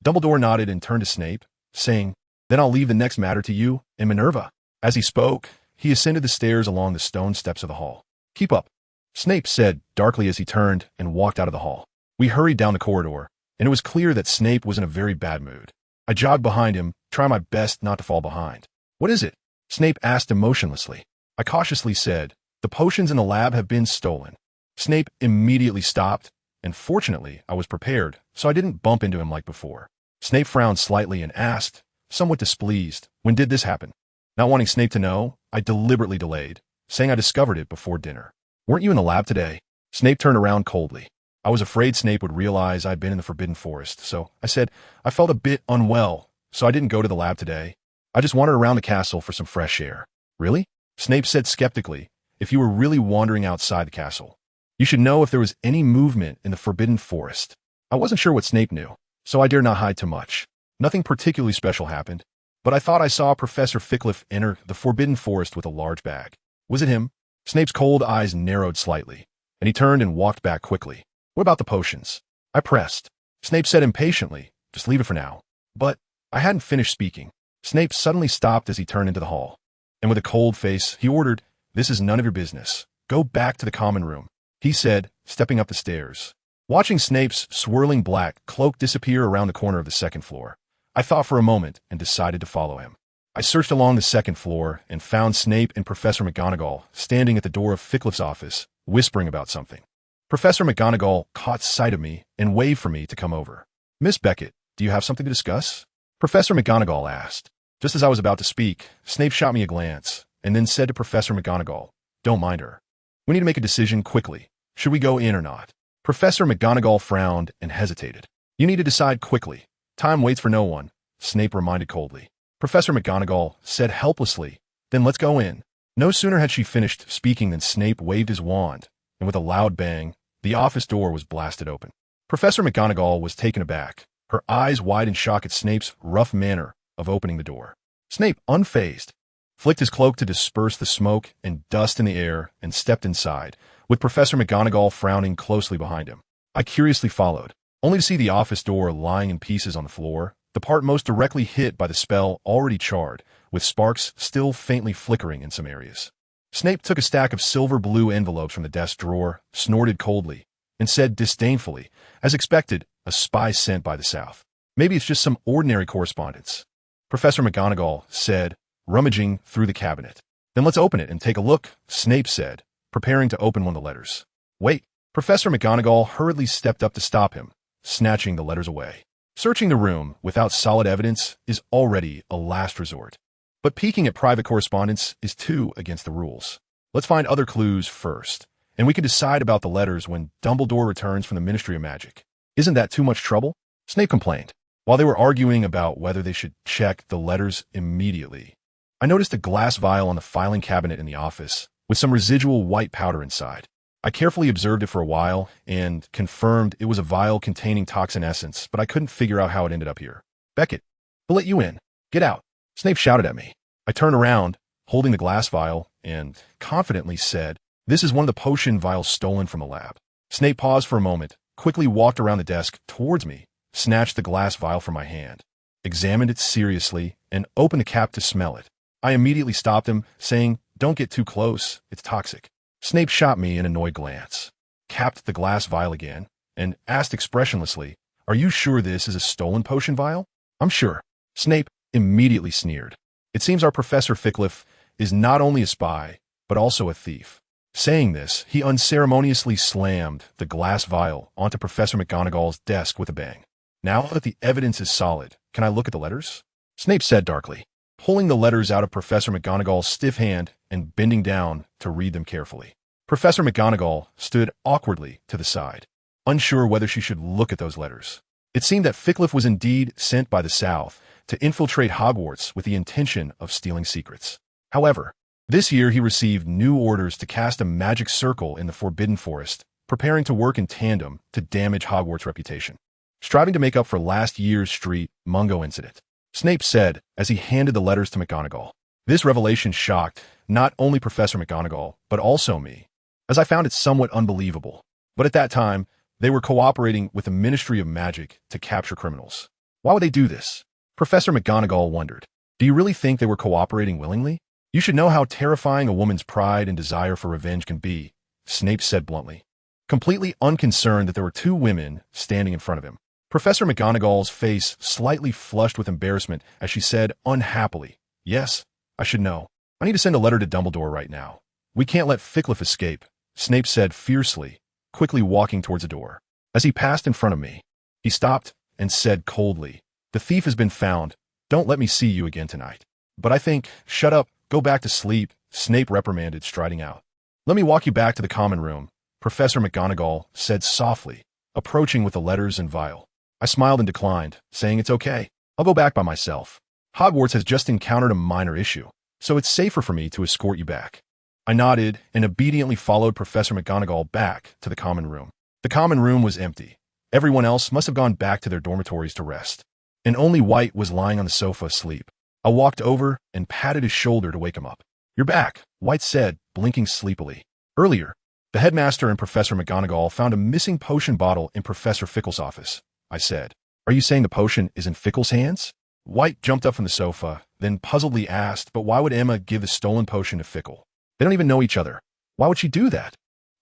Dumbledore nodded and turned to Snape, saying, then I'll leave the next matter to you and Minerva. As he spoke, he ascended the stairs along the stone steps of the hall. Keep up, Snape said darkly as he turned and walked out of the hall. We hurried down the corridor, and it was clear that Snape was in a very bad mood. I jogged behind him, trying my best not to fall behind. What is it? Snape asked emotionlessly. I cautiously said, the potions in the lab have been stolen. Snape immediately stopped, and fortunately I was prepared, so I didn't bump into him like before. Snape frowned slightly and asked, somewhat displeased, when did this happen? Not wanting Snape to know, I deliberately delayed, saying I discovered it before dinner. Weren't you in the lab today? Snape turned around coldly. I was afraid Snape would realize I'd been in the Forbidden Forest, so I said I felt a bit unwell, so I didn't go to the lab today. I just wandered around the castle for some fresh air. Really? Snape said skeptically, if you were really wandering outside the castle. You should know if there was any movement in the Forbidden Forest. I wasn't sure what Snape knew, so I dared not hide too much. Nothing particularly special happened, but I thought I saw Professor Fickliffe enter the Forbidden Forest with a large bag. Was it him? Snape's cold eyes narrowed slightly, and he turned and walked back quickly. What about the potions? I pressed. Snape said impatiently, just leave it for now. But I hadn't finished speaking. Snape suddenly stopped as he turned into the hall, and with a cold face, he ordered, this is none of your business. Go back to the common room, he said, stepping up the stairs. Watching Snape's swirling black cloak disappear around the corner of the second floor, I thought for a moment and decided to follow him. I searched along the second floor and found Snape and Professor McGonagall standing at the door of Fickleffe's office, whispering about something. Professor McGonagall caught sight of me and waved for me to come over. Miss Beckett, do you have something to discuss? Professor McGonagall asked. Just as I was about to speak, Snape shot me a glance and then said to Professor McGonagall, don't mind her. We need to make a decision quickly. Should we go in or not? Professor McGonagall frowned and hesitated. You need to decide quickly. Time waits for no one, Snape reminded coldly. Professor McGonagall said helplessly, then let's go in. No sooner had she finished speaking than Snape waved his wand, and with a loud bang, the office door was blasted open. Professor McGonagall was taken aback, her eyes wide in shock at Snape's rough manner of opening the door. Snape, unfazed, flicked his cloak to disperse the smoke and dust in the air and stepped inside, with Professor McGonagall frowning closely behind him. I curiously followed, only to see the office door lying in pieces on the floor, the part most directly hit by the spell already charred, with sparks still faintly flickering in some areas. Snape took a stack of silver-blue envelopes from the desk drawer, snorted coldly, and said disdainfully, as expected, a spy sent by the South. Maybe it's just some ordinary correspondence. Professor McGonagall said, rummaging through the cabinet. Then let's open it and take a look, Snape said, preparing to open one of the letters. Wait. Professor McGonagall hurriedly stepped up to stop him, snatching the letters away. Searching the room without solid evidence is already a last resort. But peeking at private correspondence is too against the rules. Let's find other clues first, and we can decide about the letters when Dumbledore returns from the Ministry of Magic. Isn't that too much trouble? Snape complained. While they were arguing about whether they should check the letters immediately, I noticed a glass vial on the filing cabinet in the office with some residual white powder inside. I carefully observed it for a while and confirmed it was a vial containing toxin essence, but I couldn't figure out how it ended up here. Beckett, we'll let you in. Get out. Snape shouted at me. I turned around, holding the glass vial, and confidently said, "This is one of the potion vials stolen from the lab." Snape paused for a moment, quickly walked around the desk towards me, snatched the glass vial from my hand, examined it seriously, and opened the cap to smell it. I immediately stopped him, saying, "Don't get too close, it's toxic." Snape shot me an annoyed glance, capped the glass vial again, and asked expressionlessly, "Are you sure this is a stolen potion vial?" "I'm sure." Snape immediately sneered. "It seems our Professor Fickliffe is not only a spy, but also a thief." Saying this, he unceremoniously slammed the glass vial onto Professor McGonagall's desk with a bang. "Now that the evidence is solid, can I look at the letters?" Snape said darkly, pulling the letters out of Professor McGonagall's stiff hand and bending down to read them carefully. Professor McGonagall stood awkwardly to the side, unsure whether she should look at those letters. It seemed that Fickliffe was indeed sent by the South to infiltrate Hogwarts with the intention of stealing secrets. However, this year he received new orders to cast a magic circle in the Forbidden Forest, preparing to work in tandem to damage Hogwarts' reputation, striving to make up for last year's Street Mungo incident, Snape said as he handed the letters to McGonagall. This revelation shocked not only Professor McGonagall, but also me, as I found it somewhat unbelievable. But at that time, they were cooperating with the Ministry of Magic to capture criminals. Why would they do this? Professor McGonagall wondered. Do you really think they were cooperating willingly? You should know how terrifying a woman's pride and desire for revenge can be, Snape said bluntly, completely unconcerned that there were two women standing in front of him. Professor McGonagall's face slightly flushed with embarrassment as she said unhappily, "Yes, I should know. I need to send a letter to Dumbledore right now. We can't let Fickliffe escape," Snape said fiercely, quickly walking towards the door. As he passed in front of me, he stopped and said coldly, "The thief has been found. Don't let me see you again tonight." "But I think—" "Shut up. Go back to sleep," Snape reprimanded, striding out. "Let me walk you back to the common room," Professor McGonagall said softly, approaching with the letters and vial. I smiled and declined, saying it's okay. I'll go back by myself. Hogwarts has just encountered a minor issue, so it's safer for me to escort you back. I nodded and obediently followed Professor McGonagall back to the common room. The common room was empty. Everyone else must have gone back to their dormitories to rest, and only White was lying on the sofa asleep. I walked over and patted his shoulder to wake him up. "You're back," White said, blinking sleepily. "Earlier, the headmaster and Professor McGonagall found a missing potion bottle in Professor Fickle's office," I said. "Are you saying the potion is in Fickle's hands?" White jumped up from the sofa, then puzzledly asked, "But why would Emma give the stolen potion to Fickle? They don't even know each other. Why would she do that?"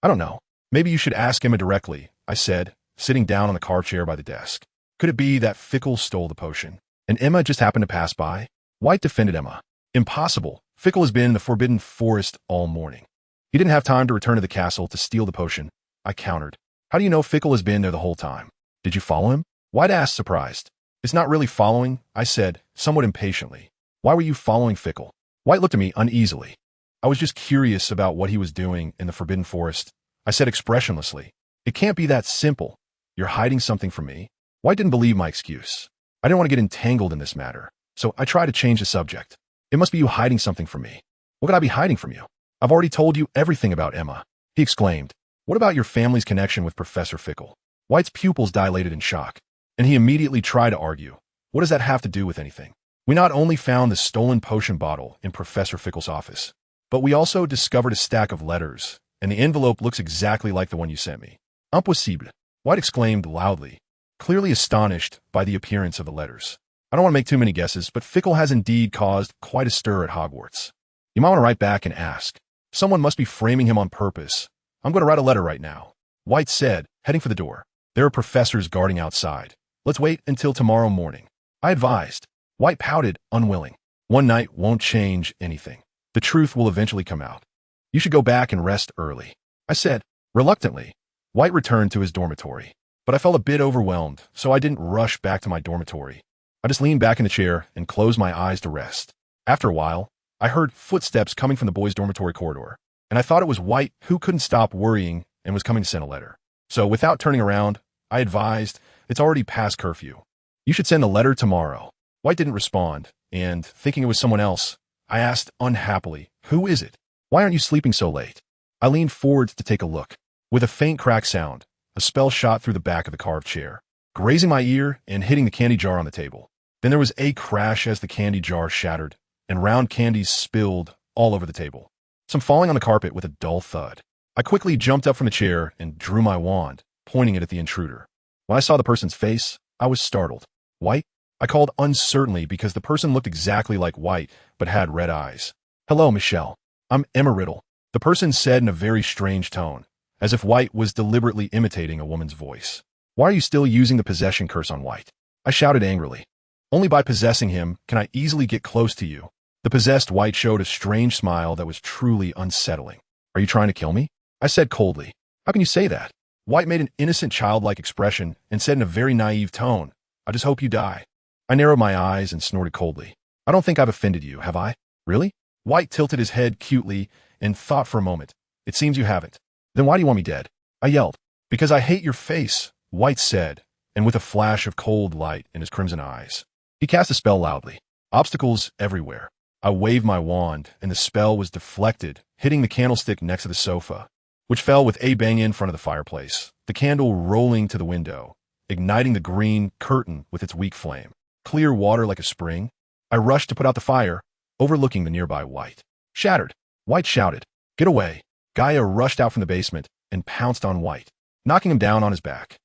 "I don't know. Maybe you should ask Emma directly," I said, sitting down on the car chair by the desk. "Could it be that Fickle stole the potion, and Emma just happened to pass by?" White defended Emma. "Impossible. Fickle has been in the Forbidden Forest all morning. He didn't have time to return to the castle to steal the potion," I countered. "How do you know Fickle has been there the whole time? Did you follow him?" White asked, surprised. "It's not really following," I said, somewhat impatiently. "Why were you following Fickle?" White looked at me uneasily. "I was just curious about what he was doing in the Forbidden Forest," I said expressionlessly. "It can't be that simple. You're hiding something from me?" White didn't believe my excuse. I didn't want to get entangled in this matter, so I tried to change the subject. "It must be you hiding something from me." "What could I be hiding from you?" "I've already told you everything about Emma," he exclaimed. "What about your family's connection with Professor Fickle?" White's pupils dilated in shock, and he immediately tried to argue. "What does that have to do with anything? We not only found the stolen potion bottle in Professor Fickle's office, but we also discovered a stack of letters, and the envelope looks exactly like the one you sent me." "Impossible," White exclaimed loudly, clearly astonished by the appearance of the letters. "I don't want to make too many guesses, but Fickle has indeed caused quite a stir at Hogwarts. You might want to write back and ask. Someone must be framing him on purpose. I'm going to write a letter right now," White said, heading for the door. "There are professors guarding outside. Let's wait until tomorrow morning," I advised. White pouted, unwilling. "One night won't change anything. The truth will eventually come out. You should go back and rest early," I said. Reluctantly, White returned to his dormitory, but I felt a bit overwhelmed, so I didn't rush back to my dormitory. I just leaned back in the chair and closed my eyes to rest. After a while, I heard footsteps coming from the boys' dormitory corridor, and I thought it was White, who couldn't stop worrying and was coming to send a letter. So without turning around, I advised, "It's already past curfew. You should send the letter tomorrow." White didn't respond, and thinking it was someone else, I asked unhappily, "Who is it? Why aren't you sleeping so late?" I leaned forward to take a look. With a faint crack sound, a spell shot through the back of the carved chair, grazing my ear and hitting the candy jar on the table. Then there was a crash as the candy jar shattered, and round candies spilled all over the table, some falling on the carpet with a dull thud. I quickly jumped up from the chair and drew my wand, pointing it at the intruder. When I saw the person's face, I was startled. "White?" I called uncertainly because the person looked exactly like White, but had red eyes. "Hello, Michelle. I'm Emma Riddle," the person said in a very strange tone, as if White was deliberately imitating a woman's voice. "Why are you still using the possession curse on White?" I shouted angrily. "Only by possessing him can I easily get close to you." The possessed White showed a strange smile that was truly unsettling. "Are you trying to kill me?" I said coldly. "How can you say that?" White made an innocent childlike expression and said in a very naive tone, "I just hope you die." I narrowed my eyes and snorted coldly. "I don't think I've offended you, have I? Really?" White tilted his head cutely and thought for a moment. "It seems you haven't. Then why do you want me dead?" I yelled. "Because I hate your face," White said, and with a flash of cold light in his crimson eyes. He cast a spell loudly. Obstacles everywhere. I waved my wand, and the spell was deflected, hitting the candlestick next to the sofa, which fell with a bang in front of the fireplace, the candle rolling to the window, igniting the green curtain with its weak flame. Clear water like a spring. I rushed to put out the fire, overlooking the nearby White. "Shattered!" White shouted. "Get away!" Gaia rushed out from the basement and pounced on White, knocking him down on his back.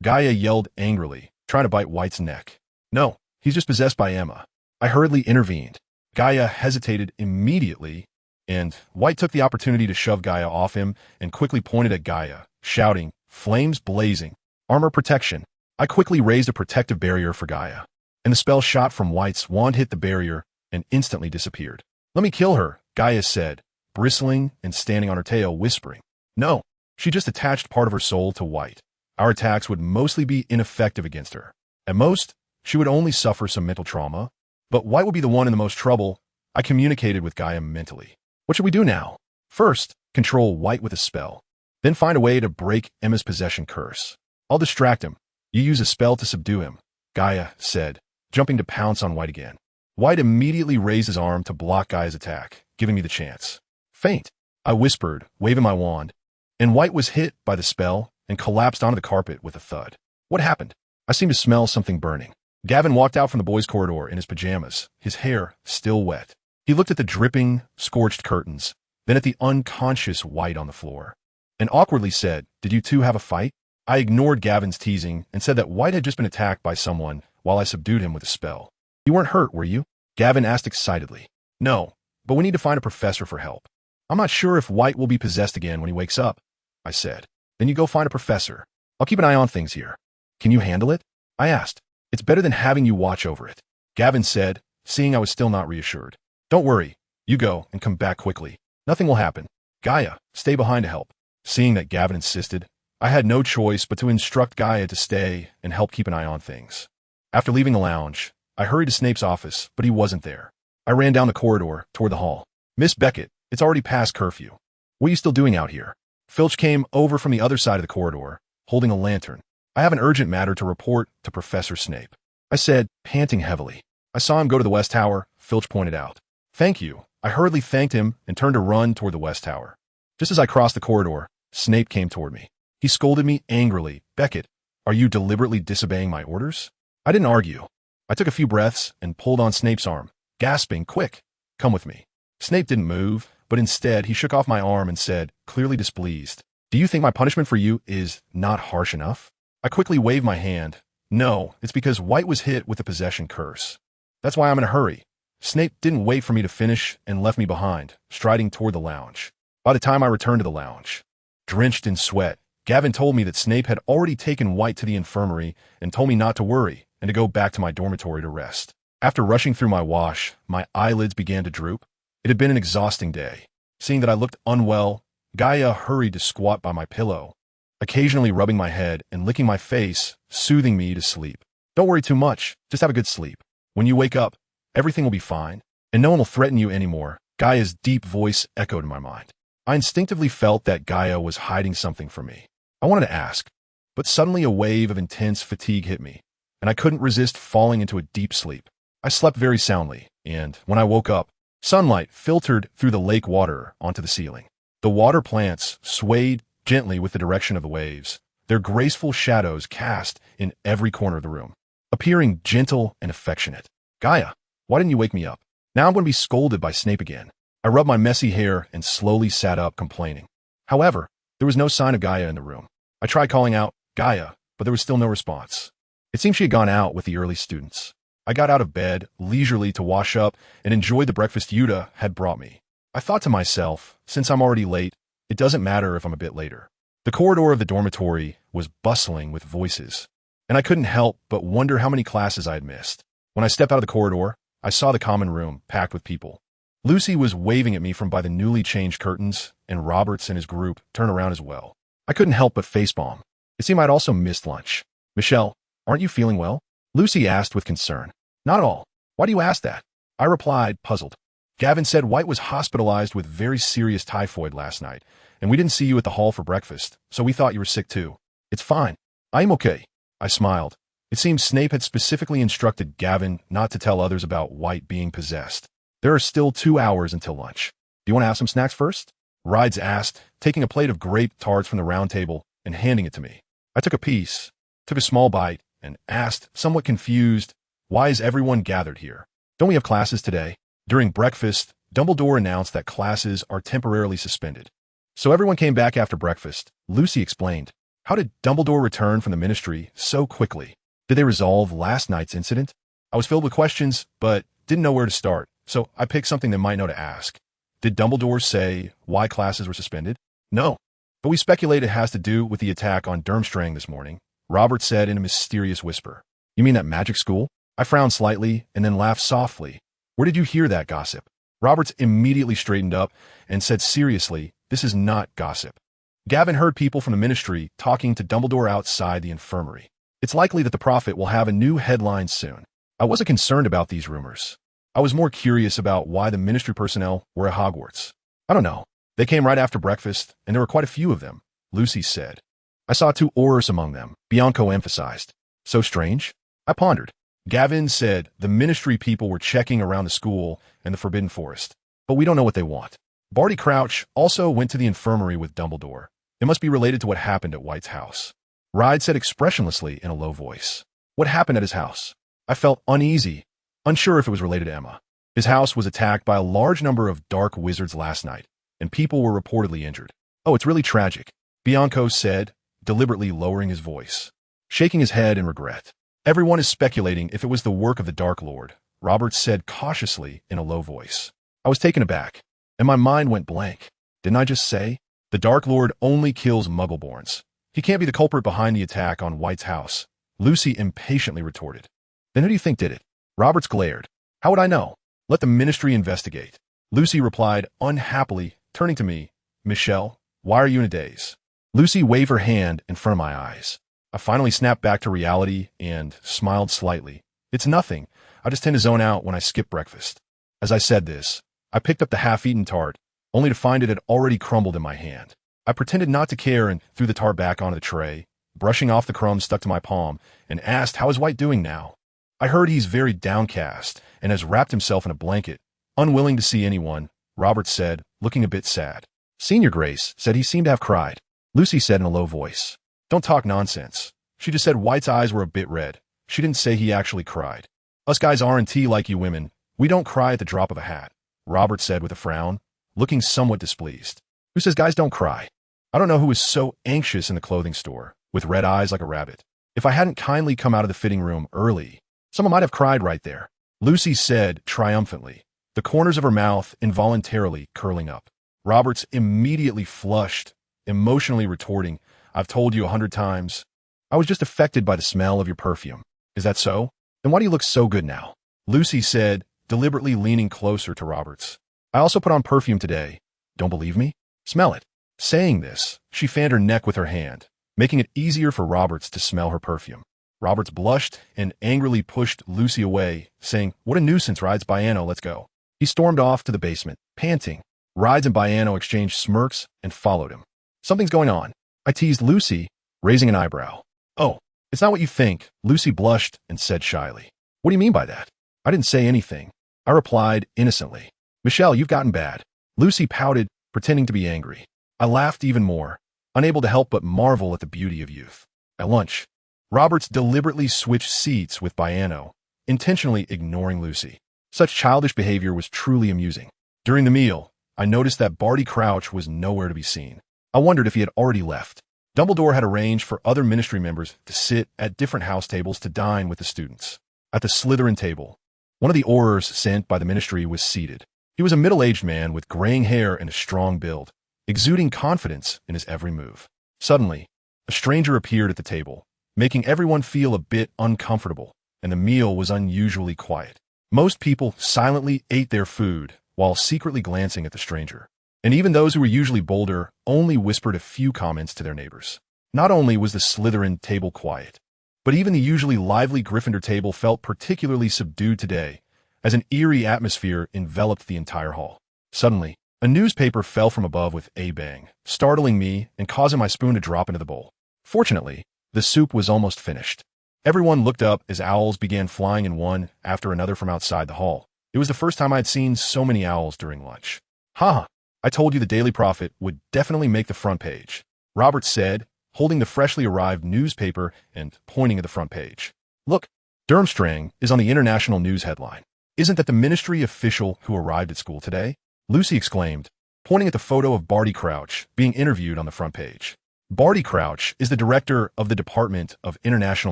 Gaia yelled angrily, trying to bite White's neck. "No, he's just possessed by Emma." I hurriedly intervened. Gaia hesitated immediately, and White took the opportunity to shove Gaia off him and quickly pointed at Gaia, shouting, "Flames blazing! Armor protection!" I quickly raised a protective barrier for Gaia, and the spell shot from White's wand hit the barrier and instantly disappeared. "Let me kill her," Gaia said, bristling and standing on her tail, whispering. "No, she just attached part of her soul to White. Our attacks would mostly be ineffective against her. At most, she would only suffer some mental trauma, but White would be the one in the most trouble." I communicated with Gaia mentally. "What should we do now?" "First, control White with a spell. Then find a way to break Emma's possession curse. I'll distract him. You use a spell to subdue him," Gaia said, jumping to pounce on White again. White immediately raised his arm to block Gaia's attack, giving me the chance. "Faint," I whispered, waving my wand, and White was hit by the spell and collapsed onto the carpet with a thud. "What happened?" I seemed to smell something burning. Gavin walked out from the boys' corridor in his pajamas, his hair still wet. He looked at the dripping, scorched curtains, then at the unconscious White on the floor, and awkwardly said, "Did you two have a fight?" I ignored Gavin's teasing and said that White had just been attacked by someone while I subdued him with a spell. "You weren't hurt, were you?" Gavin asked excitedly. "No, but we need to find a professor for help." "I'm not sure if White will be possessed again when he wakes up," I said. "Then you go find a professor. I'll keep an eye on things here." "Can you handle it?" I asked. "It's better than having you watch over it," Gavin said, seeing I was still not reassured. "Don't worry. You go and come back quickly. Nothing will happen. Gaia, stay behind to help." Seeing that Gavin insisted, I had no choice but to instruct Gaia to stay and help keep an eye on things. After leaving the lounge, I hurried to Snape's office, but he wasn't there. I ran down the corridor toward the hall. "Miss Beckett, it's already past curfew. What are you still doing out here?" Filch came over from the other side of the corridor, holding a lantern. "I have an urgent matter to report to Professor Snape," I said, panting heavily. "I saw him go to the West Tower," Filch pointed out. "Thank you." I hurriedly thanked him and turned to run toward the West Tower. Just as I crossed the corridor, Snape came toward me. He scolded me angrily. "Beckett, are you deliberately disobeying my orders?" I didn't argue. I took a few breaths and pulled on Snape's arm, gasping, "Quick, come with me." Snape didn't move, but instead he shook off my arm and said, clearly displeased, "Do you think my punishment for you is not harsh enough?" I quickly waved my hand. "No, it's because White was hit with the possession curse. That's why I'm in a hurry." Snape didn't wait for me to finish and left me behind, striding toward the lounge. By the time I returned to the lounge, drenched in sweat, Gavin told me that Snape had already taken White to the infirmary and told me not to worry and to go back to my dormitory to rest. After rushing through my wash, my eyelids began to droop. It had been an exhausting day. Seeing that I looked unwell, Gaia hurried to squat by my pillow, occasionally rubbing my head and licking my face, soothing me to sleep. "Don't worry too much. Just have a good sleep. When you wake up, everything will be fine." And no one will threaten you anymore, Gaia's deep voice echoed in my mind. I instinctively felt that Gaia was hiding something from me. I wanted to ask, but suddenly a wave of intense fatigue hit me, and I couldn't resist falling into a deep sleep. I slept very soundly, and when I woke up, sunlight filtered through the lake water onto the ceiling. The water plants swayed gently with the direction of the waves, their graceful shadows cast in every corner of the room, appearing gentle and affectionate. Gaia, why didn't you wake me up? Now I'm going to be scolded by Snape again. I rubbed my messy hair and slowly sat up, complaining. However, there was no sign of Gaia in the room. I tried calling out, Gaia, but there was still no response. It seemed she had gone out with the early students. I got out of bed leisurely to wash up and enjoyed the breakfast Yuta had brought me. I thought to myself, since I'm already late, it doesn't matter if I'm a bit later. The corridor of the dormitory was bustling with voices, and I couldn't help but wonder how many classes I had missed. When I stepped out of the corridor, I saw the common room packed with people. Lucy was waving at me from by the newly changed curtains, and Roberts and his group turned around as well. I couldn't help but facepalm. It seemed I'd also missed lunch. Michelle, aren't you feeling well? Lucy asked with concern. Not at all. Why do you ask that? I replied, puzzled. Gavin said White was hospitalized with very serious typhoid last night, and we didn't see you at the hall for breakfast, so we thought you were sick too. It's fine. I'm okay. I smiled. It seems Snape had specifically instructed Gavin not to tell others about White being possessed. There are still 2 hours until lunch. Do you want to have some snacks first? Rides asked, taking a plate of grape tarts from the round table and handing it to me. I took a piece, took a small bite, and asked, somewhat confused, why is everyone gathered here? Don't we have classes today? During breakfast, Dumbledore announced that classes are temporarily suspended. So everyone came back after breakfast, Lucy explained. How did Dumbledore return from the ministry so quickly? Did they resolve last night's incident? I was filled with questions, but didn't know where to start, so I picked something they might know to ask. Did Dumbledore say why classes were suspended? No, but we speculate it has to do with the attack on Durmstrang this morning, Robert said in a mysterious whisper. You mean that magic school? I frowned slightly and then laughed softly. Where did you hear that gossip? Roberts immediately straightened up and said seriously, this is not gossip. Gavin heard people from the ministry talking to Dumbledore outside the infirmary. It's likely that the prophet will have a new headline soon. I wasn't concerned about these rumors. I was more curious about why the ministry personnel were at Hogwarts. I don't know. They came right after breakfast, and there were quite a few of them, Lucy said. I saw 2 Aurors among them, Bianco emphasized. So strange? I pondered. Gavin said the ministry people were checking around the school and the Forbidden Forest, but we don't know what they want. Barty Crouch also went to the infirmary with Dumbledore. It must be related to what happened at White's house. Ryde said expressionlessly in a low voice. What happened at his house? I felt uneasy, unsure if it was related to Emma. His house was attacked by a large number of dark wizards last night, and people were reportedly injured. Oh, it's really tragic, Bianco said, deliberately lowering his voice, shaking his head in regret. Everyone is speculating if it was the work of the Dark Lord, Roberts said cautiously in a low voice. I was taken aback, and my mind went blank. Didn't I just say? The Dark Lord only kills Muggleborns. He can't be the culprit behind the attack on White's house, Lucy impatiently retorted. Then who do you think did it? Roberts glared. How would I know? Let the ministry investigate. Lucy replied unhappily, turning to me. Michelle, why are you in a daze? Lucy waved her hand in front of my eyes. I finally snapped back to reality and smiled slightly. It's nothing. I just tend to zone out when I skip breakfast. As I said this, I picked up the half-eaten tart, only to find it had already crumbled in my hand. I pretended not to care and threw the tart back onto the tray, brushing off the crumbs stuck to my palm, and asked how is White doing now. I heard he's very downcast and has wrapped himself in a blanket, unwilling to see anyone, Roberts said, looking a bit sad. Senior Grace said he seemed to have cried. Lucy said in a low voice. Don't talk nonsense. She just said White's eyes were a bit red. She didn't say he actually cried. Us guys aren't like you women. We don't cry at the drop of a hat, Roberts said with a frown, looking somewhat displeased. Who says guys don't cry? I don't know who was so anxious in the clothing store, with red eyes like a rabbit. If I hadn't kindly come out of the fitting room early, someone might have cried right there, Lucy said triumphantly, the corners of her mouth involuntarily curling up. Roberts immediately flushed, emotionally retorting, I've told you 100 times. I was just affected by the smell of your perfume. Is that so? Then why do you look so good now? Lucy said, deliberately leaning closer to Roberts. I also put on perfume today. Don't believe me? Smell it. Saying this, she fanned her neck with her hand, making it easier for Roberts to smell her perfume. Roberts blushed and angrily pushed Lucy away, saying, What a nuisance, Rides Biano, let's go. He stormed off to the basement, panting. Rides and Baiano exchanged smirks and followed him. Something's going on, I teased Lucy, raising an eyebrow. Oh, it's not what you think, Lucy blushed and said shyly. What do you mean by that? I didn't say anything, I replied innocently. Michelle, you've gotten bad. Lucy pouted, pretending to be angry. I laughed even more, unable to help but marvel at the beauty of youth. At lunch, Roberts deliberately switched seats with Baiano, intentionally ignoring Lucy. Such childish behavior was truly amusing. During the meal, I noticed that Barty Crouch was nowhere to be seen. I wondered if he had already left. Dumbledore had arranged for other ministry members to sit at different house tables to dine with the students. At the Slytherin table, one of the Aurors sent by the ministry was seated. He was a middle-aged man with graying hair and a strong build, exuding confidence in his every move. Suddenly, a stranger appeared at the table, making everyone feel a bit uncomfortable, and the meal was unusually quiet. Most people silently ate their food while secretly glancing at the stranger. And even those who were usually bolder only whispered a few comments to their neighbors. Not only was the Slytherin table quiet, but even the usually lively Gryffindor table felt particularly subdued today, as an eerie atmosphere enveloped the entire hall. Suddenly, a newspaper fell from above with a bang, startling me and causing my spoon to drop into the bowl. Fortunately, the soup was almost finished. Everyone looked up as owls began flying in one after another from outside the hall. It was the first time I had seen so many owls during lunch. Haha, I told you the Daily Prophet would definitely make the front page, Roberts said, holding the freshly arrived newspaper and pointing at the front page. Look, Durmstrang is on the international news headline. Isn't that the ministry official who arrived at school today? Lucy exclaimed, pointing at the photo of Barty Crouch being interviewed on the front page. Barty Crouch is the director of the Department of International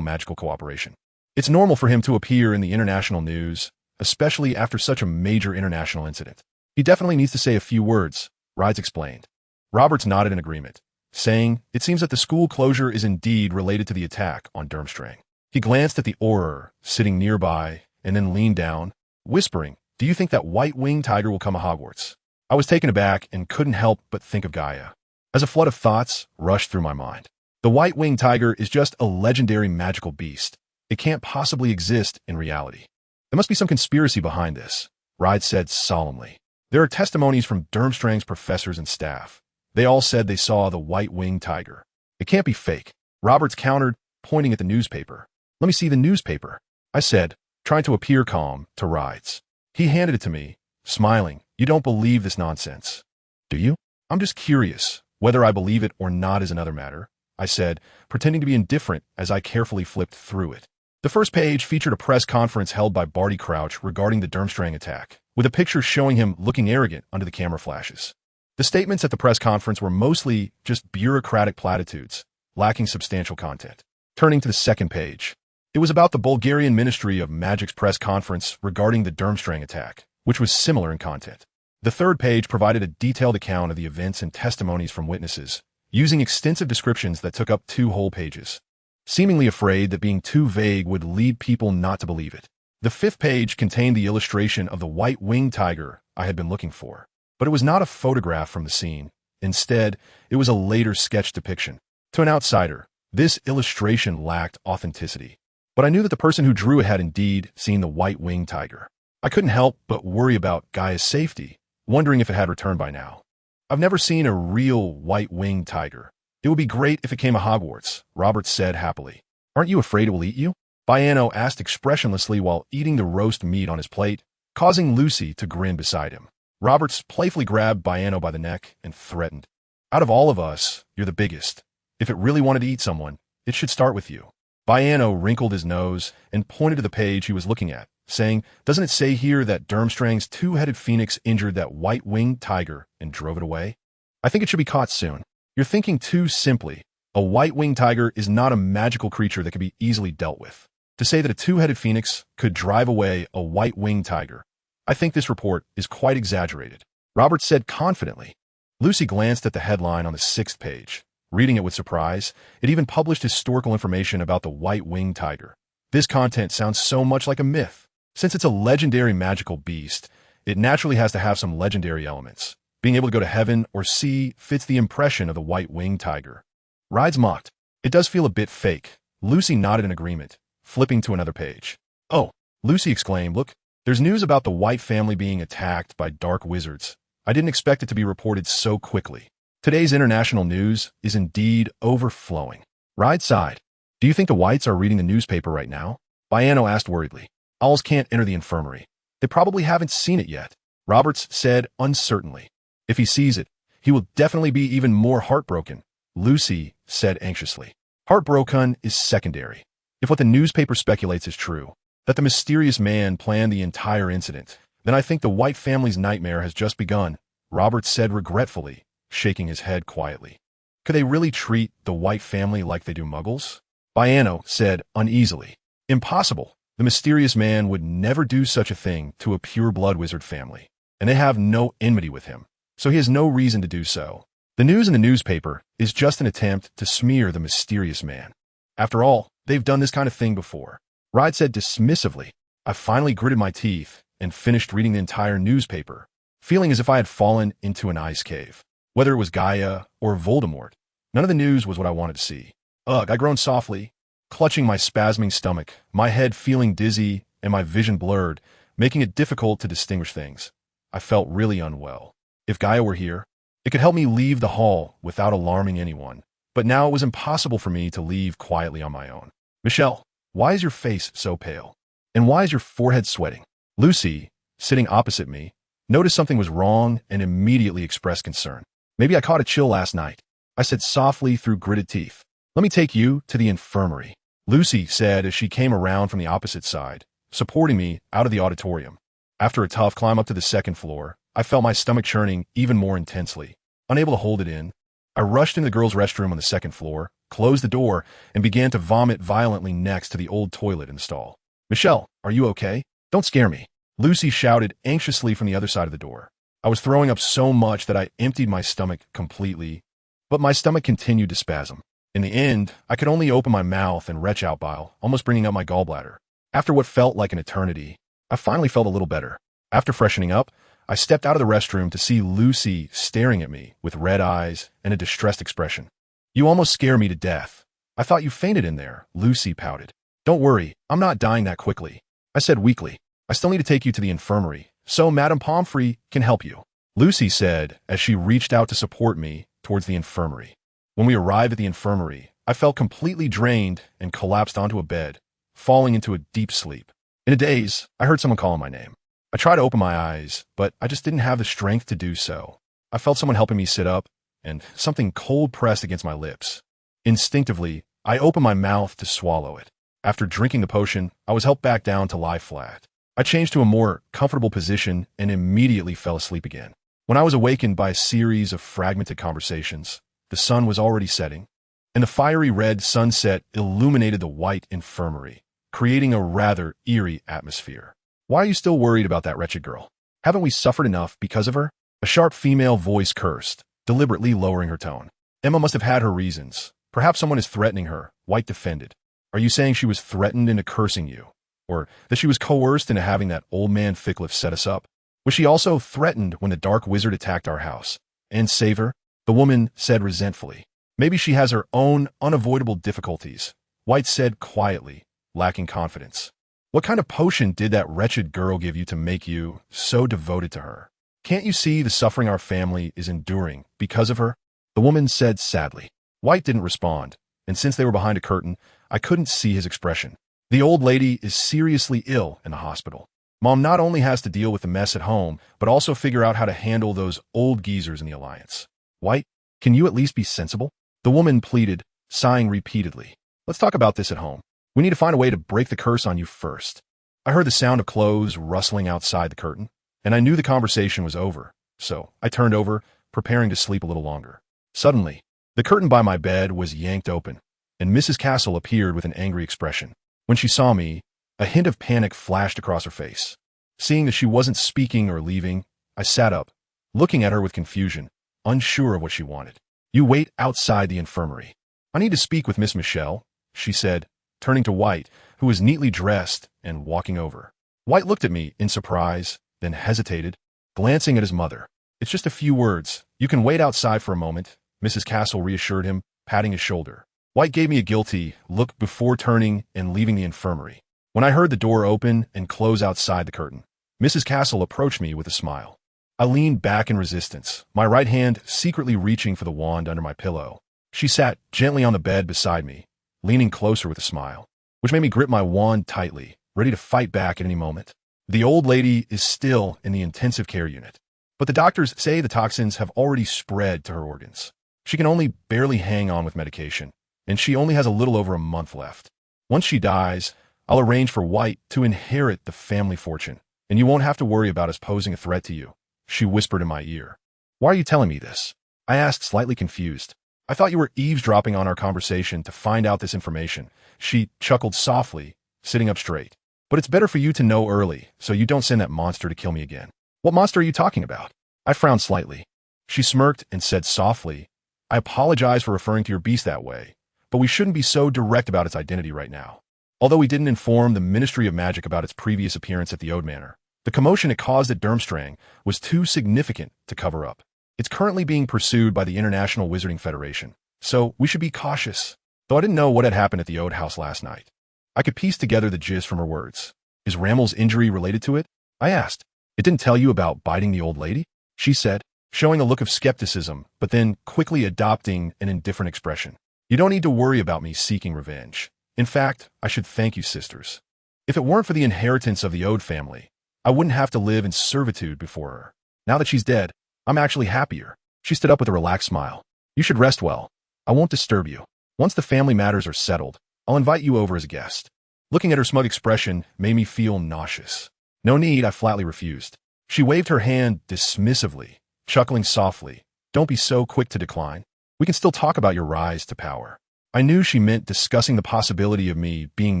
Magical Cooperation. It's normal for him to appear in the international news, especially after such a major international incident. He definitely needs to say a few words, Rides explained. Roberts nodded in agreement, saying, it seems that the school closure is indeed related to the attack on Durmstrang. He glanced at the Auror sitting nearby and then leaned down, whispering, do you think that white-winged tiger will come to Hogwarts? I was taken aback and couldn't help but think of Gaia, as a flood of thoughts rushed through my mind. The white-winged tiger is just a legendary magical beast. It can't possibly exist in reality. There must be some conspiracy behind this, Rides said solemnly. There are testimonies from Durmstrang's professors and staff. They all said they saw the white-winged tiger. It can't be fake. Roberts countered, pointing at the newspaper. Let me see the newspaper, I said, trying to appear calm to Rides. He handed it to me, smiling. You don't believe this nonsense, do you? I'm just curious. Whether I believe it or not is another matter, I said, pretending to be indifferent as I carefully flipped through it. The first page featured a press conference held by Barty Crouch regarding the Durmstrang attack, with a picture showing him looking arrogant under the camera flashes. The statements at the press conference were mostly just bureaucratic platitudes, lacking substantial content. Turning to the second page, it was about the Bulgarian Ministry of Magic's press conference regarding the Durmstrang attack, which was similar in content. The third page provided a detailed account of the events and testimonies from witnesses, using extensive descriptions that took up 2 whole pages. Seemingly afraid that being too vague would lead people not to believe it. The 5th page contained the illustration of the white-winged tiger I had been looking for, but it was not a photograph from the scene. Instead, it was a later sketch depiction. To an outsider, this illustration lacked authenticity, but I knew that the person who drew it had indeed seen the white-winged tiger. I couldn't help but worry about Gaia's safety, wondering if it had returned by now. I've never seen a real white-winged tiger. It would be great if it came to Hogwarts, Roberts said happily. Aren't you afraid it will eat you? Baiano asked expressionlessly while eating the roast meat on his plate, causing Lucy to grin beside him. Roberts playfully grabbed Baiano by the neck and threatened. Out of all of us, you're the biggest. If it really wanted to eat someone, it should start with you. Baiano wrinkled his nose and pointed to the page he was looking at, saying, doesn't it say here that Durmstrang's 2-headed phoenix injured that white-winged tiger and drove it away? I think it should be caught soon. You're thinking too simply. A white-winged tiger is not a magical creature that can be easily dealt with. To say that a 2-headed phoenix could drive away a white-winged tiger, I think this report is quite exaggerated, Roberts said confidently. Lucy glanced at the headline on the 6th page. Reading it with surprise, it even published historical information about the white-winged tiger. This content sounds so much like a myth. Since it's a legendary magical beast, it naturally has to have some legendary elements. Being able to go to heaven or sea fits the impression of the white-winged tiger. Rides mocked. It does feel a bit fake. Lucy nodded in agreement, flipping to another page. Oh, Lucy exclaimed, look, There's news about the White family being attacked by dark wizards. I didn't expect it to be reported so quickly. Today's international news is indeed overflowing. Right side. Do you think the Whites are reading the newspaper right now? Biano asked worriedly. Owls can't enter the infirmary. They probably haven't seen it yet. Roberts said uncertainly. If he sees it, he will definitely be even more heartbroken. Lucy said anxiously. Heartbroken is secondary. If what the newspaper speculates is true, that the mysterious man planned the entire incident, then I think the White family's nightmare has just begun, Roberts said regretfully, shaking his head quietly. Could they really treat the White family like they do Muggles? Biano said uneasily. Impossible. The mysterious man would never do such a thing to a pure-blood wizard family, and they have no enmity with him, so he has no reason to do so. The news in the newspaper is just an attempt to smear the mysterious man. After all, they've done this kind of thing before. Ride said dismissively. I finally gritted my teeth and finished reading the entire newspaper, feeling as if I had fallen into an ice cave. Whether it was Gaia or Voldemort, none of the news was what I wanted to see. Ugh, I groaned softly, clutching my spasming stomach, my head feeling dizzy and my vision blurred, making it difficult to distinguish things. I felt really unwell. If Gaia were here, it could help me leave the hall without alarming anyone. But now it was impossible for me to leave quietly on my own. Michelle, why is your face so pale? And why is your forehead sweating? Lucy, sitting opposite me, noticed something was wrong and immediately expressed concern. Maybe I caught a chill last night, I said softly through gritted teeth. Let me take you to the infirmary, Lucy said as she came around from the opposite side, supporting me out of the auditorium. After a tough climb up to the second floor, I felt my stomach churning even more intensely. Unable to hold it in, I rushed into the girls' restroom on the second floor, closed the door, and began to vomit violently next to the old toilet in the stall. Michelle, are you okay? Don't scare me, Lucy shouted anxiously from the other side of the door. I was throwing up so much that I emptied my stomach completely, but my stomach continued to spasm. In the end, I could only open my mouth and retch out bile, almost bringing up my gallbladder. After what felt like an eternity, I finally felt a little better. After freshening up, I stepped out of the restroom to see Lucy staring at me with red eyes and a distressed expression. You almost scare me to death. I thought you fainted in there, Lucy pouted. Don't worry, I'm not dying that quickly, I said weakly. I still need to take you to the infirmary, so Madame Pomfrey can help you, Lucy said as she reached out to support me towards the infirmary. When we arrived at the infirmary, I felt completely drained and collapsed onto a bed, falling into a deep sleep. In a daze, I heard someone calling my name. I tried to open my eyes, but I just didn't have the strength to do so. I felt someone helping me sit up, and something cold pressed against my lips. Instinctively, I opened my mouth to swallow it. After drinking the potion, I was helped back down to lie flat. I changed to a more comfortable position and immediately fell asleep again. When I was awakened by a series of fragmented conversations, the sun was already setting, and the fiery red sunset illuminated the white infirmary, creating a rather eerie atmosphere. Why are you still worried about that wretched girl? Haven't we suffered enough because of her? A sharp female voice cursed, deliberately lowering her tone. Emma must have had her reasons. Perhaps someone is threatening her, White defended. Are you saying she was threatened into cursing you? Or that she was coerced into having that old man Fickliffe set us up? Was she also threatened when the dark wizard attacked our house? And save her? The woman said resentfully. Maybe she has her own unavoidable difficulties, White said quietly, lacking confidence. What kind of potion did that wretched girl give you to make you so devoted to her? Can't you see the suffering our family is enduring because of her? The woman said sadly. White didn't respond, and since they were behind a curtain, I couldn't see his expression. The old lady is seriously ill in the hospital. Mom not only has to deal with the mess at home, but also figure out how to handle those old geezers in the Alliance. White, can you at least be sensible? The woman pleaded, sighing repeatedly. Let's talk about this at home. We need to find a way to break the curse on you first. I heard the sound of clothes rustling outside the curtain, and I knew the conversation was over, so I turned over, preparing to sleep a little longer. Suddenly, the curtain by my bed was yanked open, and Mrs. Castle appeared with an angry expression. When she saw me, a hint of panic flashed across her face. Seeing that she wasn't speaking or leaving, I sat up, looking at her with confusion, unsure of what she wanted. You wait outside the infirmary. I need to speak with Miss Michelle, she said, turning to White, who was neatly dressed and walking over. White looked at me in surprise, then hesitated, glancing at his mother. It's just a few words. You can wait outside for a moment, Mrs. Castle reassured him, patting his shoulder. White gave me a guilty look before turning and leaving the infirmary. When I heard the door open and close outside the curtain, Mrs. Castle approached me with a smile. I leaned back in resistance, my right hand secretly reaching for the wand under my pillow. She sat gently on the bed beside me, leaning closer with a smile, which made me grip my wand tightly, ready to fight back at any moment. The old lady is still in the intensive care unit, but the doctors say the toxins have already spread to her organs. She can only barely hang on with medication, and she only has a little over a month left. Once she dies, I'll arrange for White to inherit the family fortune, and you won't have to worry about us posing a threat to you, she whispered in my ear. Why are you telling me this? I asked, slightly confused. I thought you were eavesdropping on our conversation to find out this information. She chuckled softly, sitting up straight. But it's better for you to know early, so you don't send that monster to kill me again. What monster are you talking about? I frowned slightly. She smirked and said softly, I apologize for referring to your beast that way, but we shouldn't be so direct about its identity right now. Although we didn't inform the Ministry of Magic about its previous appearance at the Ode Manor, the commotion it caused at Durmstrang was too significant to cover up. It's currently being pursued by the International Wizarding Federation, so we should be cautious. Though I didn't know what had happened at the Ode House last night, I could piece together the gist from her words. Is Rammel's injury related to it? I asked. It didn't tell you about biting the old lady? She said, showing a look of skepticism, but then quickly adopting an indifferent expression. You don't need to worry about me seeking revenge. In fact, I should thank you, sisters. If it weren't for the inheritance of the Ode family, I wouldn't have to live in servitude before her. Now that she's dead, I'm actually happier. She stood up with a relaxed smile. You should rest well. I won't disturb you. Once the family matters are settled, I'll invite you over as a guest. Looking at her smug expression made me feel nauseous. No need, I flatly refused. She waved her hand dismissively, chuckling softly. Don't be so quick to decline. We can still talk about your rise to power. I knew she meant discussing the possibility of me being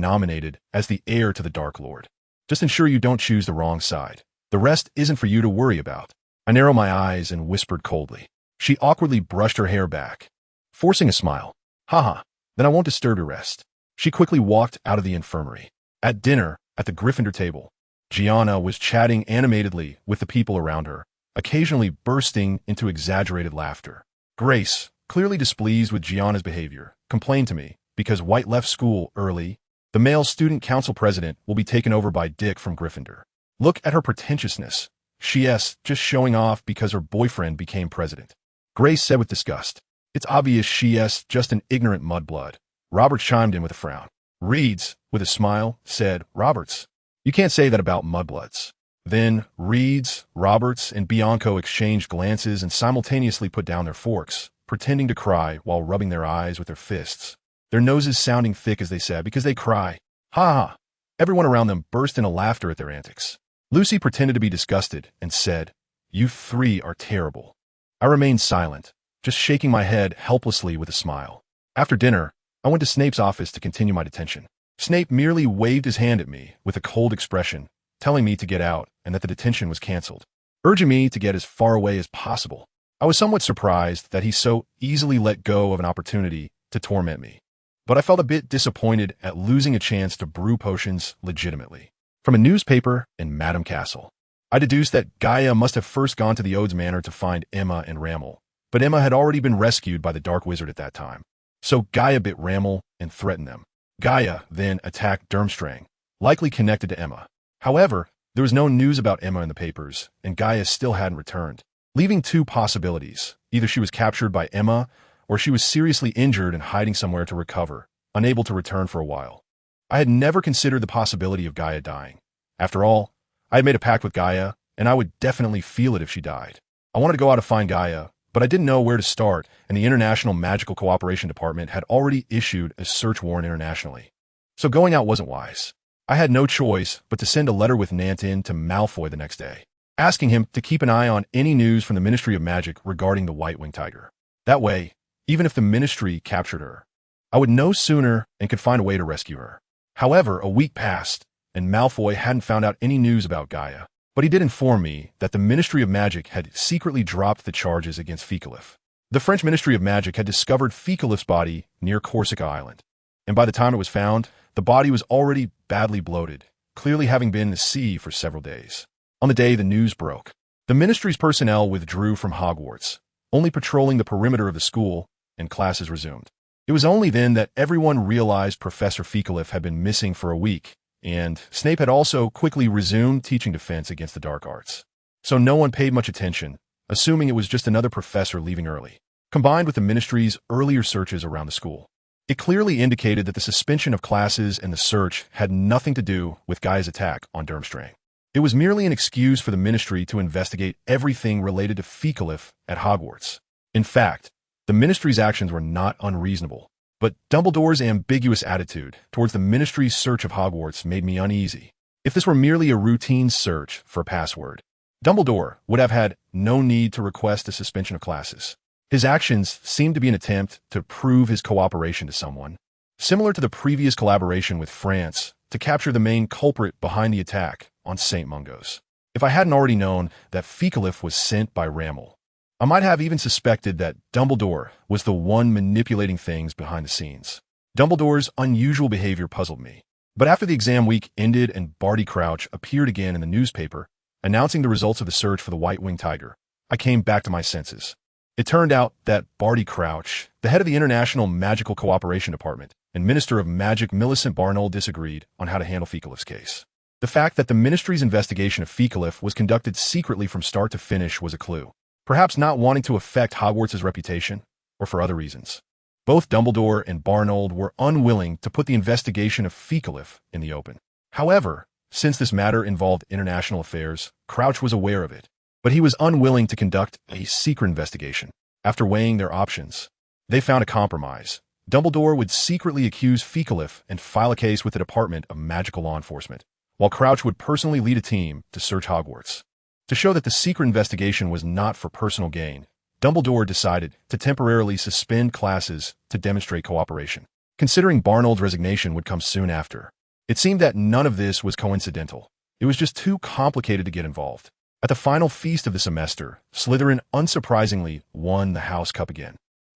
nominated as the heir to the Dark Lord. Just ensure you don't choose the wrong side. The rest isn't for you to worry about. I narrowed my eyes and whispered coldly. She awkwardly brushed her hair back, forcing a smile. Haha, then I won't disturb your rest. She quickly walked out of the infirmary. At dinner, at the Gryffindor table, Gianna was chatting animatedly with the people around her, occasionally bursting into exaggerated laughter. Grace, clearly displeased with Gianna's behavior, complained to me because White left school early. The male student council president will be taken over by Dick from Gryffindor. Look at her pretentiousness. She's just showing off because her boyfriend became president. Grace said with disgust. It's obvious she's just an ignorant mudblood. Robert chimed in with a frown. Reeds, with a smile, said, Roberts, you can't say that about mudbloods. Then Reeds, Roberts, and Bianco exchanged glances and simultaneously put down their forks, pretending to cry while rubbing their eyes with their fists. Their noses sounding thick as they said, because they cry. Ha ha. Everyone around them burst into laughter at their antics. Lucy pretended to be disgusted and said, You three are terrible. I remained silent, just shaking my head helplessly with a smile. After dinner, I went to Snape's office to continue my detention. Snape merely waved his hand at me with a cold expression, telling me to get out and that the detention was canceled, urging me to get as far away as possible. I was somewhat surprised that he so easily let go of an opportunity to torment me, but I felt a bit disappointed at losing a chance to brew potions legitimately. From a newspaper in Madame Castle, I deduced that Gaia must have first gone to the Ode's Manor to find Emma and Rammel, but Emma had already been rescued by the Dark Wizard at that time. So Gaia bit Rammel and threatened them. Gaia then attacked Durmstrang, likely connected to Emma. However, there was no news about Emma in the papers, and Gaia still hadn't returned, leaving two possibilities. Either she was captured by Emma, or she was seriously injured and hiding somewhere to recover, unable to return for a while. I had never considered the possibility of Gaia dying. After all, I had made a pact with Gaia, and I would definitely feel it if she died. I wanted to go out to find Gaia, but I didn't know where to start, and the International Magical Cooperation Department had already issued a search warrant internationally. So going out wasn't wise. I had no choice but to send a letter with Nantin to Malfoy the next day, asking him to keep an eye on any news from the Ministry of Magic regarding the White-Winged Tiger. That way, even if the Ministry captured her, I would know sooner and could find a way to rescue her. However, a week passed, and Malfoy hadn't found out any news about Gaia. But he did inform me that the Ministry of Magic had secretly dropped the charges against Fekalif. The French Ministry of Magic had discovered Fekalif's body near Corsica Island, and by the time it was found, the body was already badly bloated, clearly having been in the sea for several days. On the day the news broke, the Ministry's personnel withdrew from Hogwarts, only patrolling the perimeter of the school, and classes resumed. It was only then that everyone realized Professor Fekalif had been missing for a week, and Snape had also quickly resumed teaching defense against the dark arts. So no one paid much attention, assuming it was just another professor leaving early. Combined with the Ministry's earlier searches around the school, it clearly indicated that the suspension of classes and the search had nothing to do with Gaia's attack on Durmstrang. It was merely an excuse for the Ministry to investigate everything related to Fecalif at Hogwarts. In fact, the Ministry's actions were not unreasonable, but Dumbledore's ambiguous attitude towards the Ministry's search of Hogwarts made me uneasy. If this were merely a routine search for a password, Dumbledore would have had no need to request a suspension of classes. His actions seemed to be an attempt to prove his cooperation to someone, similar to the previous collaboration with France to capture the main culprit behind the attack on St. Mungo's. If I hadn't already known that Fecalif was sent by Ramel, I might have even suspected that Dumbledore was the one manipulating things behind the scenes. Dumbledore's unusual behavior puzzled me. But after the exam week ended and Barty Crouch appeared again in the newspaper, announcing the results of the search for the White-Winged Tiger, I came back to my senses. It turned out that Barty Crouch, the head of the International Magical Cooperation Department, and Minister of Magic Millicent Barnold disagreed on how to handle Fecalif's case. The fact that the Ministry's investigation of Fecalif was conducted secretly from start to finish was a clue. Perhaps not wanting to affect Hogwarts' reputation, or for other reasons. Both Dumbledore and Barnold were unwilling to put the investigation of Fecalif in the open. However, since this matter involved international affairs, Crouch was aware of it, but he was unwilling to conduct a secret investigation. After weighing their options, they found a compromise. Dumbledore would secretly accuse Fecalif and file a case with the Department of Magical Law Enforcement, while Crouch would personally lead a team to search Hogwarts. To show that the secret investigation was not for personal gain, Dumbledore decided to temporarily suspend classes to demonstrate cooperation. Considering Barnold's resignation would come soon after, it seemed that none of this was coincidental. It was just too complicated to get involved. At the final feast of the semester, Slytherin unsurprisingly won the House Cup again,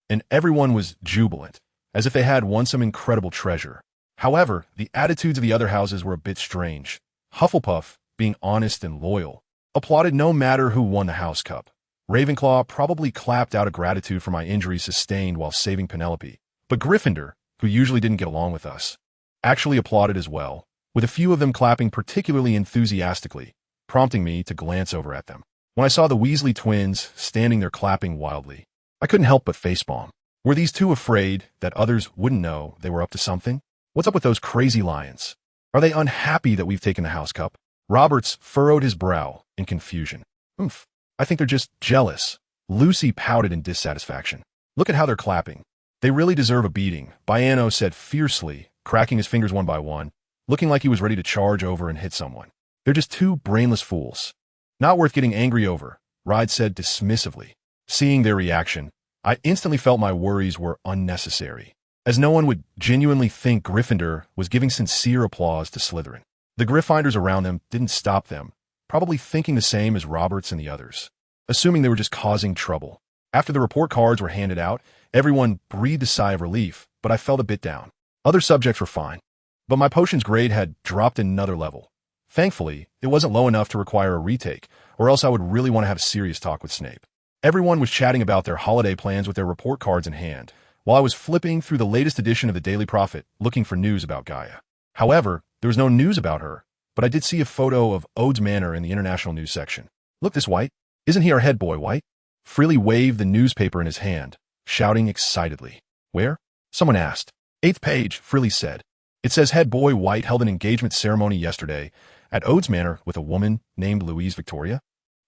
and everyone was jubilant, as if they had won some incredible treasure. However, the attitudes of the other houses were a bit strange. Hufflepuff, being honest and loyal, applauded no matter who won the House Cup. Ravenclaw probably clapped out of gratitude for my injuries sustained while saving Penelope, but Gryffindor, who usually didn't get along with us, actually applauded as well, with a few of them clapping particularly enthusiastically, prompting me to glance over at them. When I saw the Weasley twins standing there clapping wildly, I couldn't help but facepalm. Were these two afraid that others wouldn't know they were up to something? What's up with those crazy lions? Are they unhappy that we've taken the House Cup? Roberts furrowed his brow in confusion. Oomph. I think they're just jealous. Lucy pouted in dissatisfaction. Look at how they're clapping. They really deserve a beating, Biano said fiercely, cracking his fingers one by one, looking like he was ready to charge over and hit someone. They're just two brainless fools. Not worth getting angry over, Ryde said dismissively. Seeing their reaction, I instantly felt my worries were unnecessary, as no one would genuinely think Gryffindor was giving sincere applause to Slytherin. The Gryffindors around them didn't stop them, probably thinking the same as Roberts and the others, assuming they were just causing trouble. After the report cards were handed out, everyone breathed a sigh of relief, but I felt a bit down. Other subjects were fine, but my potions grade had dropped another level. Thankfully, it wasn't low enough to require a retake, or else I would really want to have a serious talk with Snape. Everyone was chatting about their holiday plans with their report cards in hand, while I was flipping through the latest edition of the Daily Prophet looking for news about Gaia. However, there was no news about her, but I did see a photo of Ode's Manor in the international news section. Look, this White. Isn't he our head boy, White? Freely waved the newspaper in his hand, shouting excitedly. Where? Someone asked. 8th page, Freely said. It says head boy White held an engagement ceremony yesterday at Ode's Manor with a woman named Louise Victoria.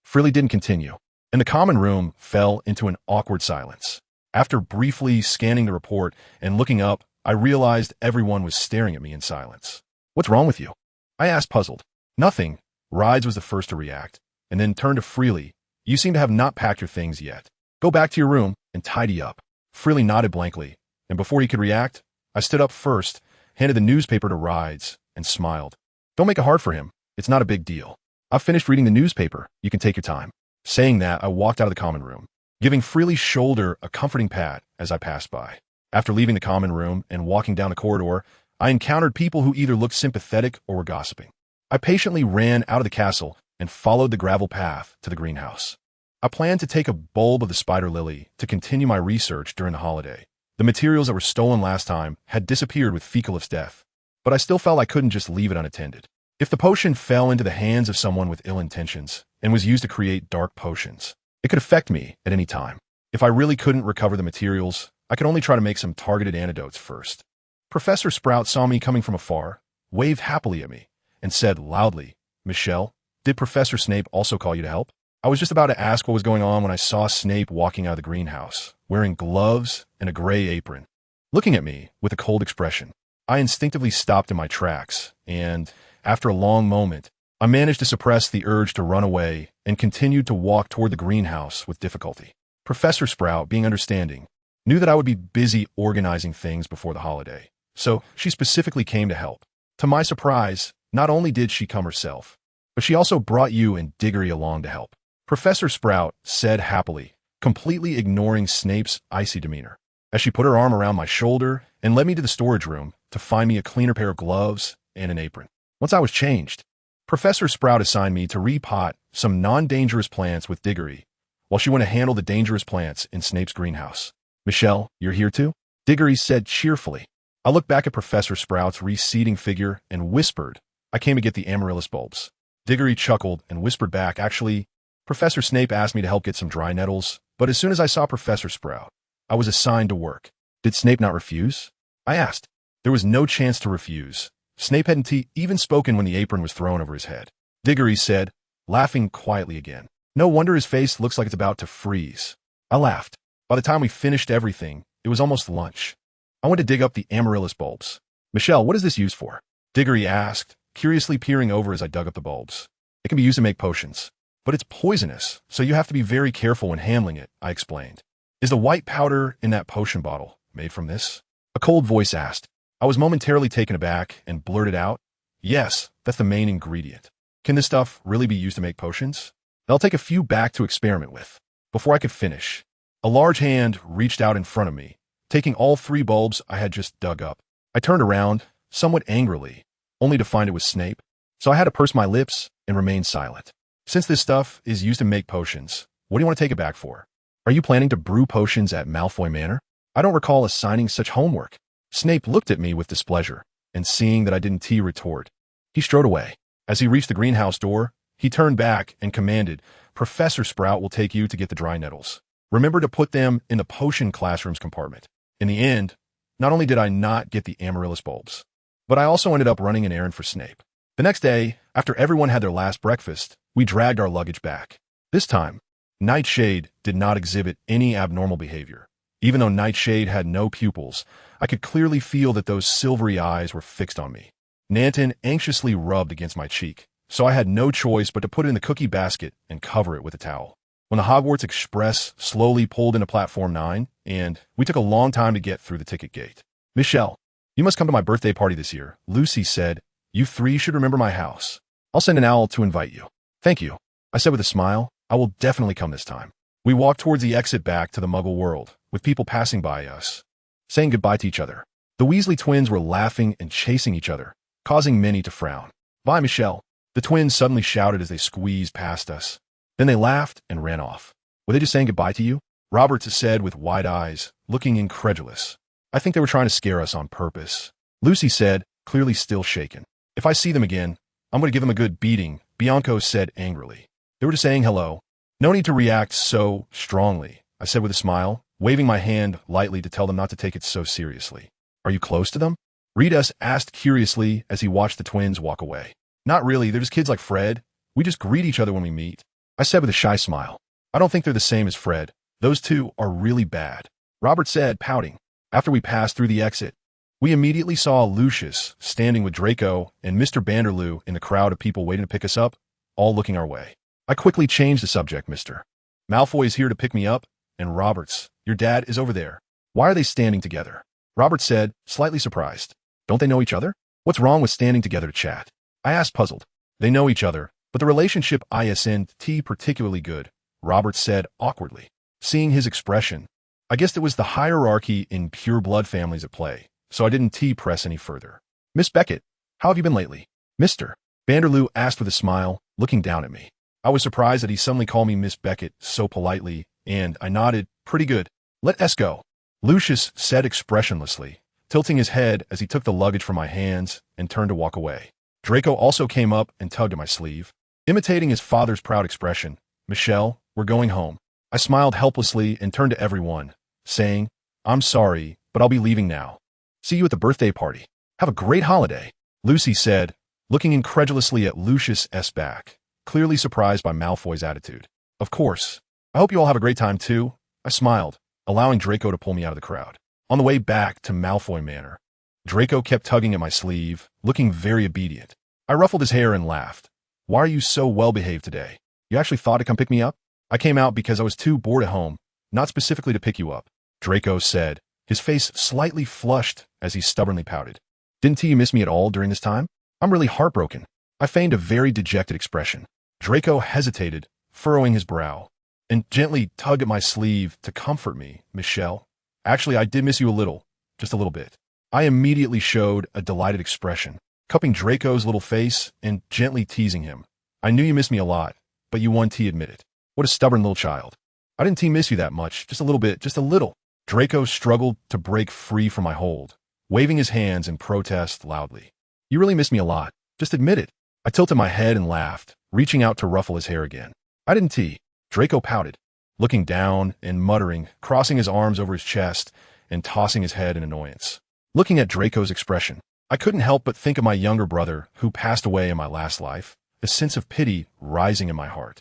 Freely didn't continue, and the common room fell into an awkward silence. After briefly scanning the report and looking up, I realized everyone was staring at me in silence. What's wrong with you? I asked, puzzled. Nothing. Rides was the first to react, and then turned to Freely. You seem to have not packed your things yet. Go back to your room and tidy up. Freely nodded blankly, and before he could react, I stood up first, handed the newspaper to Rides, and smiled. Don't make it hard for him. It's not a big deal. I've finished reading the newspaper. You can take your time. Saying that, I walked out of the common room, giving Freely's shoulder a comforting pat as I passed by. After leaving the common room and walking down the corridor, I encountered people who either looked sympathetic or were gossiping. I patiently ran out of the castle and followed the gravel path to the greenhouse. I planned to take a bulb of the spider lily to continue my research during the holiday. The materials that were stolen last time had disappeared with Fecalif's death, but I still felt I couldn't just leave it unattended. If the potion fell into the hands of someone with ill intentions and was used to create dark potions, it could affect me at any time. If I really couldn't recover the materials, I could only try to make some targeted antidotes first. Professor Sprout saw me coming from afar, waved happily at me, and said loudly, "Michelle, did Professor Snape also call you to help?" I was just about to ask what was going on when I saw Snape walking out of the greenhouse, wearing gloves and a gray apron, looking at me with a cold expression. I instinctively stopped in my tracks, and, after a long moment, I managed to suppress the urge to run away and continued to walk toward the greenhouse with difficulty. Professor Sprout, being understanding, knew that I would be busy organizing things before the holiday, so she specifically came to help. To my surprise, not only did she come herself, but she also brought you and Diggory along to help. Professor Sprout said happily, completely ignoring Snape's icy demeanor, as she put her arm around my shoulder and led me to the storage room to find me a cleaner pair of gloves and an apron. Once I was changed, Professor Sprout assigned me to repot some non-dangerous plants with Diggory, while she went to handle the dangerous plants in Snape's greenhouse. "Michelle, you're here too?" Diggory said cheerfully. I looked back at Professor Sprout's receding figure and whispered, "I came to get the amaryllis bulbs." Diggory chuckled and whispered back, "Actually, Professor Snape asked me to help get some dry nettles, but as soon as I saw Professor Sprout, I was assigned to work." "Did Snape not refuse?" I asked. There was no chance to refuse. Snape hadn't even spoken when the apron was thrown over his head. Diggory said, laughing quietly again. "No wonder his face looks like it's about to freeze." I laughed. By the time we finished everything, it was almost lunch. I went to dig up the amaryllis bulbs. "Michelle, what is this used for?" Diggory asked, curiously peering over as I dug up the bulbs. "It can be used to make potions. But it's poisonous, so you have to be very careful when handling it," I explained. "Is the white powder in that potion bottle made from this?" A cold voice asked. I was momentarily taken aback and blurted out, "Yes, that's the main ingredient." "Can this stuff really be used to make potions?" "I'll take a few back to experiment with." Before I could finish, a large hand reached out in front of me, taking all 3 bulbs I had just dug up. I turned around, somewhat angrily, only to find it was Snape, so I had to purse my lips and remain silent. "Since this stuff is used to make potions, what do you want to take it back for? Are you planning to brew potions at Malfoy Manor? I don't recall assigning such homework." Snape looked at me with displeasure, and seeing that I didn't retort, he strode away. As he reached the greenhouse door, he turned back and commanded, "Professor Sprout will take you to get the dry nettles. Remember to put them in the potion classroom's compartment." In the end, not only did I not get the amaryllis bulbs, but I also ended up running an errand for Snape. The next day, after everyone had their last breakfast, we dragged our luggage back. This time, Nightshade did not exhibit any abnormal behavior. Even though Nightshade had no pupils, I could clearly feel that those silvery eyes were fixed on me. Nanton anxiously rubbed against my cheek, so I had no choice but to put it in the cookie basket and cover it with a towel. When the Hogwarts Express slowly pulled into Platform 9, and we took a long time to get through the ticket gate. "Michelle, you must come to my birthday party this year," Lucy said. "You 3 should remember my house. I'll send an owl to invite you." "Thank you," I said with a smile. "I will definitely come this time." We walked towards the exit back to the Muggle world, with people passing by us, saying goodbye to each other. The Weasley twins were laughing and chasing each other, causing many to frown. "Bye, Michelle," the twins suddenly shouted as they squeezed past us. Then they laughed and ran off. "Were they just saying goodbye to you?" Roberts said with wide eyes, looking incredulous. "I think they were trying to scare us on purpose," Lucy said, clearly still shaken. "If I see them again, I'm going to give them a good beating," Bianco said angrily. "They were just saying hello. No need to react so strongly," I said with a smile, waving my hand lightly to tell them not to take it so seriously. "Are you close to them?" Reedus asked curiously as he watched the twins walk away. "Not really, they're just kids like Fred. We just greet each other when we meet," I said with a shy smile. "I don't think they're the same as Fred. Those 2 are really bad," Robert said, pouting. After we passed through the exit, we immediately saw Lucius standing with Draco and Mr. Banderloo in the crowd of people waiting to pick us up, all looking our way. I quickly changed the subject. "Mr. Malfoy is here to pick me up, and Roberts, your dad, is over there. Why are they standing together?" Robert said, slightly surprised. "Don't they know each other? What's wrong with standing together to chat?" I asked, puzzled. "They know each other, but the relationship isn't particularly good," Robert said awkwardly. Seeing his expression, I guessed it was the hierarchy in pure-blood families at play, so I didn't press any further. "Miss Beckett, how have you been lately?" Mr. Banderloo asked with a smile, looking down at me. I was surprised that he suddenly called me Miss Beckett so politely, and I nodded, "Pretty good." "Let us go," Lucius said expressionlessly, tilting his head as he took the luggage from my hands and turned to walk away. Draco also came up and tugged at my sleeve. Imitating his father's proud expression, "Michelle, we're going home." I smiled helplessly and turned to everyone, saying, "I'm sorry, but I'll be leaving now. See you at the birthday party. Have a great holiday," Lucy said, looking incredulously at Lucius's back, clearly surprised by Malfoy's attitude. "Of course. I hope you all have a great time too," I smiled, allowing Draco to pull me out of the crowd. On the way back to Malfoy Manor, Draco kept tugging at my sleeve, looking very obedient. I ruffled his hair and laughed. "Why are you so well-behaved today? You actually thought to come pick me up?" "I came out because I was too bored at home, not specifically to pick you up," Draco said, his face slightly flushed as he stubbornly pouted. "Didn't you miss me at all during this time? I'm really heartbroken." I feigned a very dejected expression. Draco hesitated, furrowing his brow, and gently tugged at my sleeve to comfort me. "Michelle, actually I did miss you a little, just a little bit." I immediately showed a delighted expression, cupping Draco's little face and gently teasing him. "I knew you missed me a lot, but you won't admit it. What a stubborn little child." "I didn't miss you that much, just a little bit, just a little." Draco struggled to break free from my hold, waving his hands in protest loudly. "You really miss me a lot, just admit it." I tilted my head and laughed, reaching out to ruffle his hair again. "I didn't." Draco pouted, looking down and muttering, crossing his arms over his chest and tossing his head in annoyance. Looking at Draco's expression, I couldn't help but think of my younger brother who passed away in my last life, a sense of pity rising in my heart.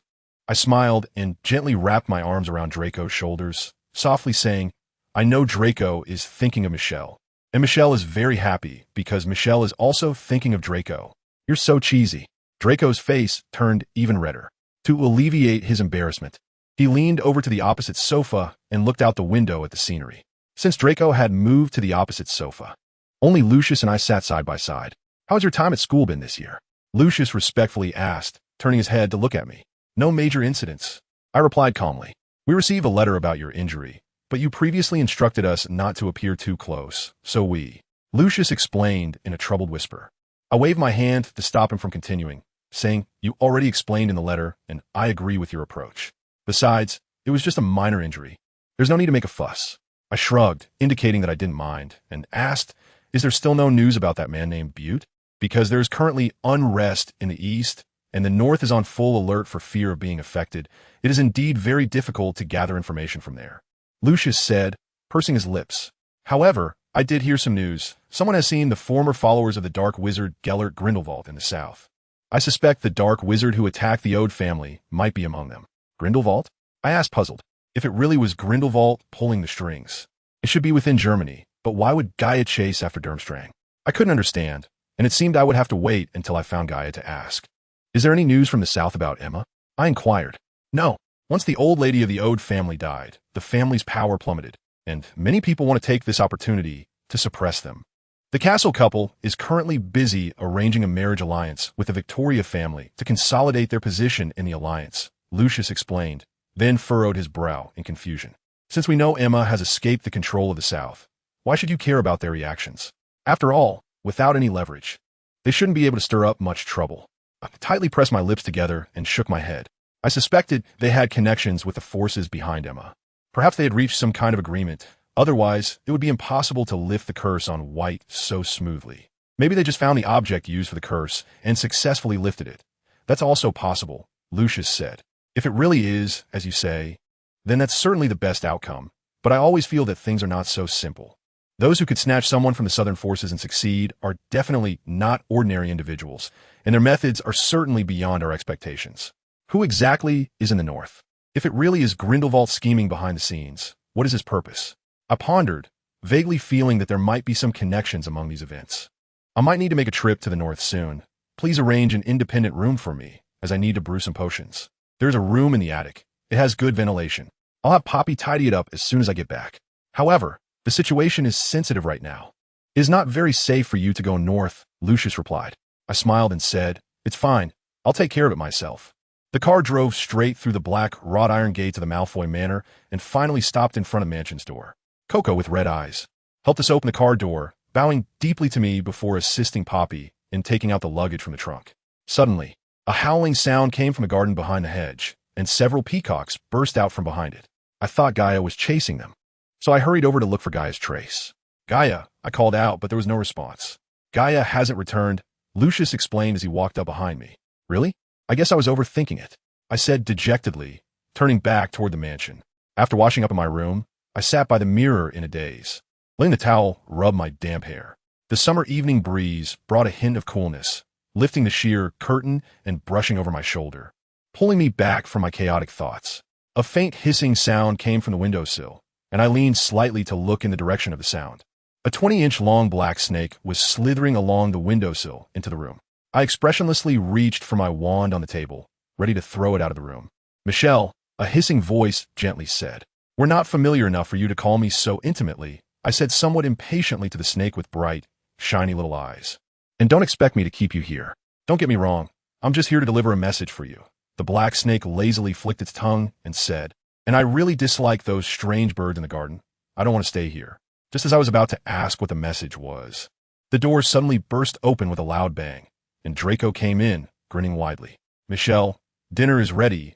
I smiled and gently wrapped my arms around Draco's shoulders, softly saying, "I know Draco is thinking of Michelle, and Michelle is very happy because Michelle is also thinking of Draco." "You're so cheesy." Draco's face turned even redder. To alleviate his embarrassment, he leaned over to the opposite sofa and looked out the window at the scenery. Since Draco had moved to the opposite sofa, only Lucius and I sat side by side. "How's your time at school been this year?" Lucius respectfully asked, turning his head to look at me. "No major incidents," I replied calmly. "We received a letter about your injury, but you previously instructed us not to appear too close, so we..." Lucius explained in a troubled whisper. I waved my hand to stop him from continuing, saying, "You already explained in the letter, and I agree with your approach. Besides, it was just a minor injury. There's no need to make a fuss." I shrugged, indicating that I didn't mind, and asked, "Is there still no news about that man named Butte? Because there is currently unrest in the east, and the north is on full alert for fear of being affected. It is indeed very difficult to gather information from there," Lucius said, pursing his lips. "However, I did hear some news. Someone has seen the former followers of the Dark Wizard Gellert Grindelwald in the south. I suspect the Dark Wizard who attacked the Ode family might be among them." "Grindelwald?" I asked, puzzled. If it really was Grindelwald pulling the strings, it should be within Germany, but why would Gaia chase after Durmstrang? I couldn't understand, and it seemed I would have to wait until I found Gaia to ask. "Is there any news from the south about Emma?" I inquired. "No. Once the old lady of the Ode family died, the family's power plummeted, and many people want to take this opportunity to suppress them. The Castle couple is currently busy arranging a marriage alliance with the Victoria family to consolidate their position in the alliance," Lucius explained, then furrowed his brow in confusion. "Since we know Emma has escaped the control of the South, why should you care about their reactions? After all, without any leverage, they shouldn't be able to stir up much trouble." I tightly pressed my lips together and shook my head. I suspected they had connections with the forces behind Emma. Perhaps they had reached some kind of agreement. Otherwise, it would be impossible to lift the curse on White so smoothly. Maybe they just found the object used for the curse and successfully lifted it. "That's also possible," Lucius said. "If it really is, as you say, then that's certainly the best outcome. But I always feel that things are not so simple. Those who could snatch someone from the Southern forces and succeed are definitely not ordinary individuals, and their methods are certainly beyond our expectations. Who exactly is in the North? If it really is Grindelwald scheming behind the scenes, what is his purpose?" I pondered, vaguely feeling that there might be some connections among these events. "I might need to make a trip to the north soon. Please arrange an independent room for me, as I need to brew some potions. There's a room in the attic. It has good ventilation. I'll have Poppy tidy it up as soon as I get back. However, the situation is sensitive right now. It is not very safe for you to go north," Lucius replied. I smiled and said, "It's fine. I'll take care of it myself." The car drove straight through the black wrought iron gates of the Malfoy Manor and finally stopped in front of Mansion's door. Coco, with red eyes, helped us open the car door, bowing deeply to me before assisting Poppy in taking out the luggage from the trunk. Suddenly, a howling sound came from the garden behind the hedge, and several peacocks burst out from behind it. I thought Gaia was chasing them, so I hurried over to look for Gaia's trace. Gaia, I called out, but there was no response. Gaia hasn't returned, Lucius explained as he walked up behind me. Really? I guess I was overthinking it, I said dejectedly, turning back toward the mansion. After washing up in my room, I sat by the mirror in a daze. Letting the towel rub my damp hair. The summer evening breeze brought a hint of coolness, lifting the sheer curtain and brushing over my shoulder, pulling me back from my chaotic thoughts. A faint hissing sound came from the windowsill, and I leaned slightly to look in the direction of the sound. A 20-inch long black snake was slithering along the windowsill into the room. I expressionlessly reached for my wand on the table, ready to throw it out of the room. Michelle, a hissing voice gently said. We're not familiar enough for you to call me so intimately, I said somewhat impatiently to the snake with bright, shiny little eyes. And don't expect me to keep you here. Don't get me wrong, I'm just here to deliver a message for you. The black snake lazily flicked its tongue and said, and I really dislike those strange birds in the garden. I don't want to stay here. Just as I was about to ask what the message was, the door suddenly burst open with a loud bang, and Draco came in, grinning widely. Michelle, dinner is ready.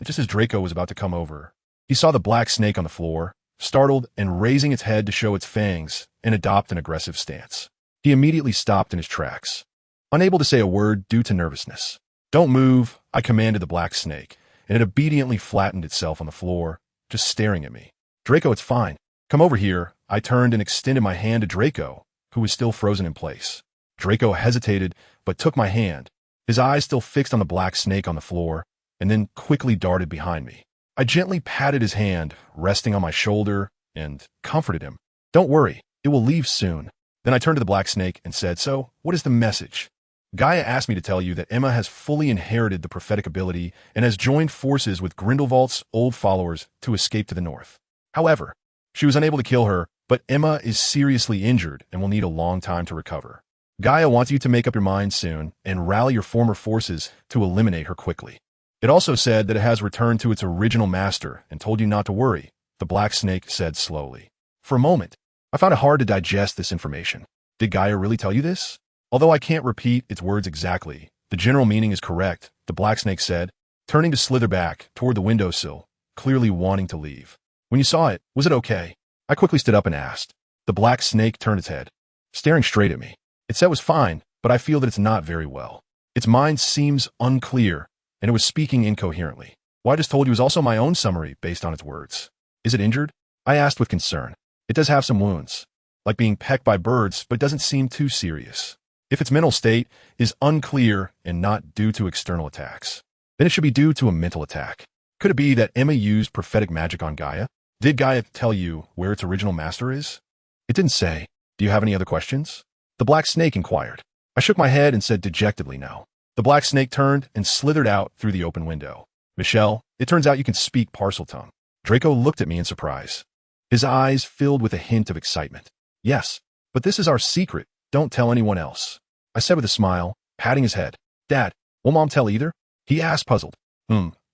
Just as Draco was about to come over, he saw the black snake on the floor, startled and raising its head to show its fangs and adopt an aggressive stance. He immediately stopped in his tracks, unable to say a word due to nervousness. Don't move, I commanded the black snake, and it obediently flattened itself on the floor, just staring at me. Draco, it's fine. Come over here. I turned and extended my hand to Draco, who was still frozen in place. Draco hesitated, but took my hand, his eyes still fixed on the black snake on the floor, and then quickly darted behind me. I gently patted his hand, resting on my shoulder, and comforted him. Don't worry, it will leave soon. Then I turned to the black snake and said, so, what is the message? Gaia asked me to tell you that Emma has fully inherited the prophetic ability and has joined forces with Grindelwald's old followers to escape to the north. However, she was unable to kill her, but Emma is seriously injured and will need a long time to recover. Gaia wants you to make up your mind soon and rally your former forces to eliminate her quickly. It also said that it has returned to its original master and told you not to worry, the black snake said slowly. For a moment, I found it hard to digest this information. Did Gaia really tell you this? Although I can't repeat its words exactly, the general meaning is correct, the black snake said, turning to slither back toward the windowsill, clearly wanting to leave. When you saw it, was it okay? I quickly stood up and asked. The black snake turned its head, staring straight at me. It said it was fine, but I feel that it's not very well. Its mind seems unclear, and it was speaking incoherently. What I just told you is also my own summary based on its words. Is it injured? I asked with concern. It does have some wounds, like being pecked by birds, but doesn't seem too serious. If its mental state is unclear and not due to external attacks, then it should be due to a mental attack. Could it be that Emma used prophetic magic on Gaia? Did Gaia tell you where its original master is? It didn't say. Do you have any other questions? The black snake inquired. I shook my head and said dejectedly no. The black snake turned and slithered out through the open window. Michelle, it turns out you can speak Parseltongue. Draco looked at me in surprise. His eyes filled with a hint of excitement. Yes, but this is our secret. Don't tell anyone else. I said with a smile, patting his head. Dad, will Mom tell either? He asked puzzled.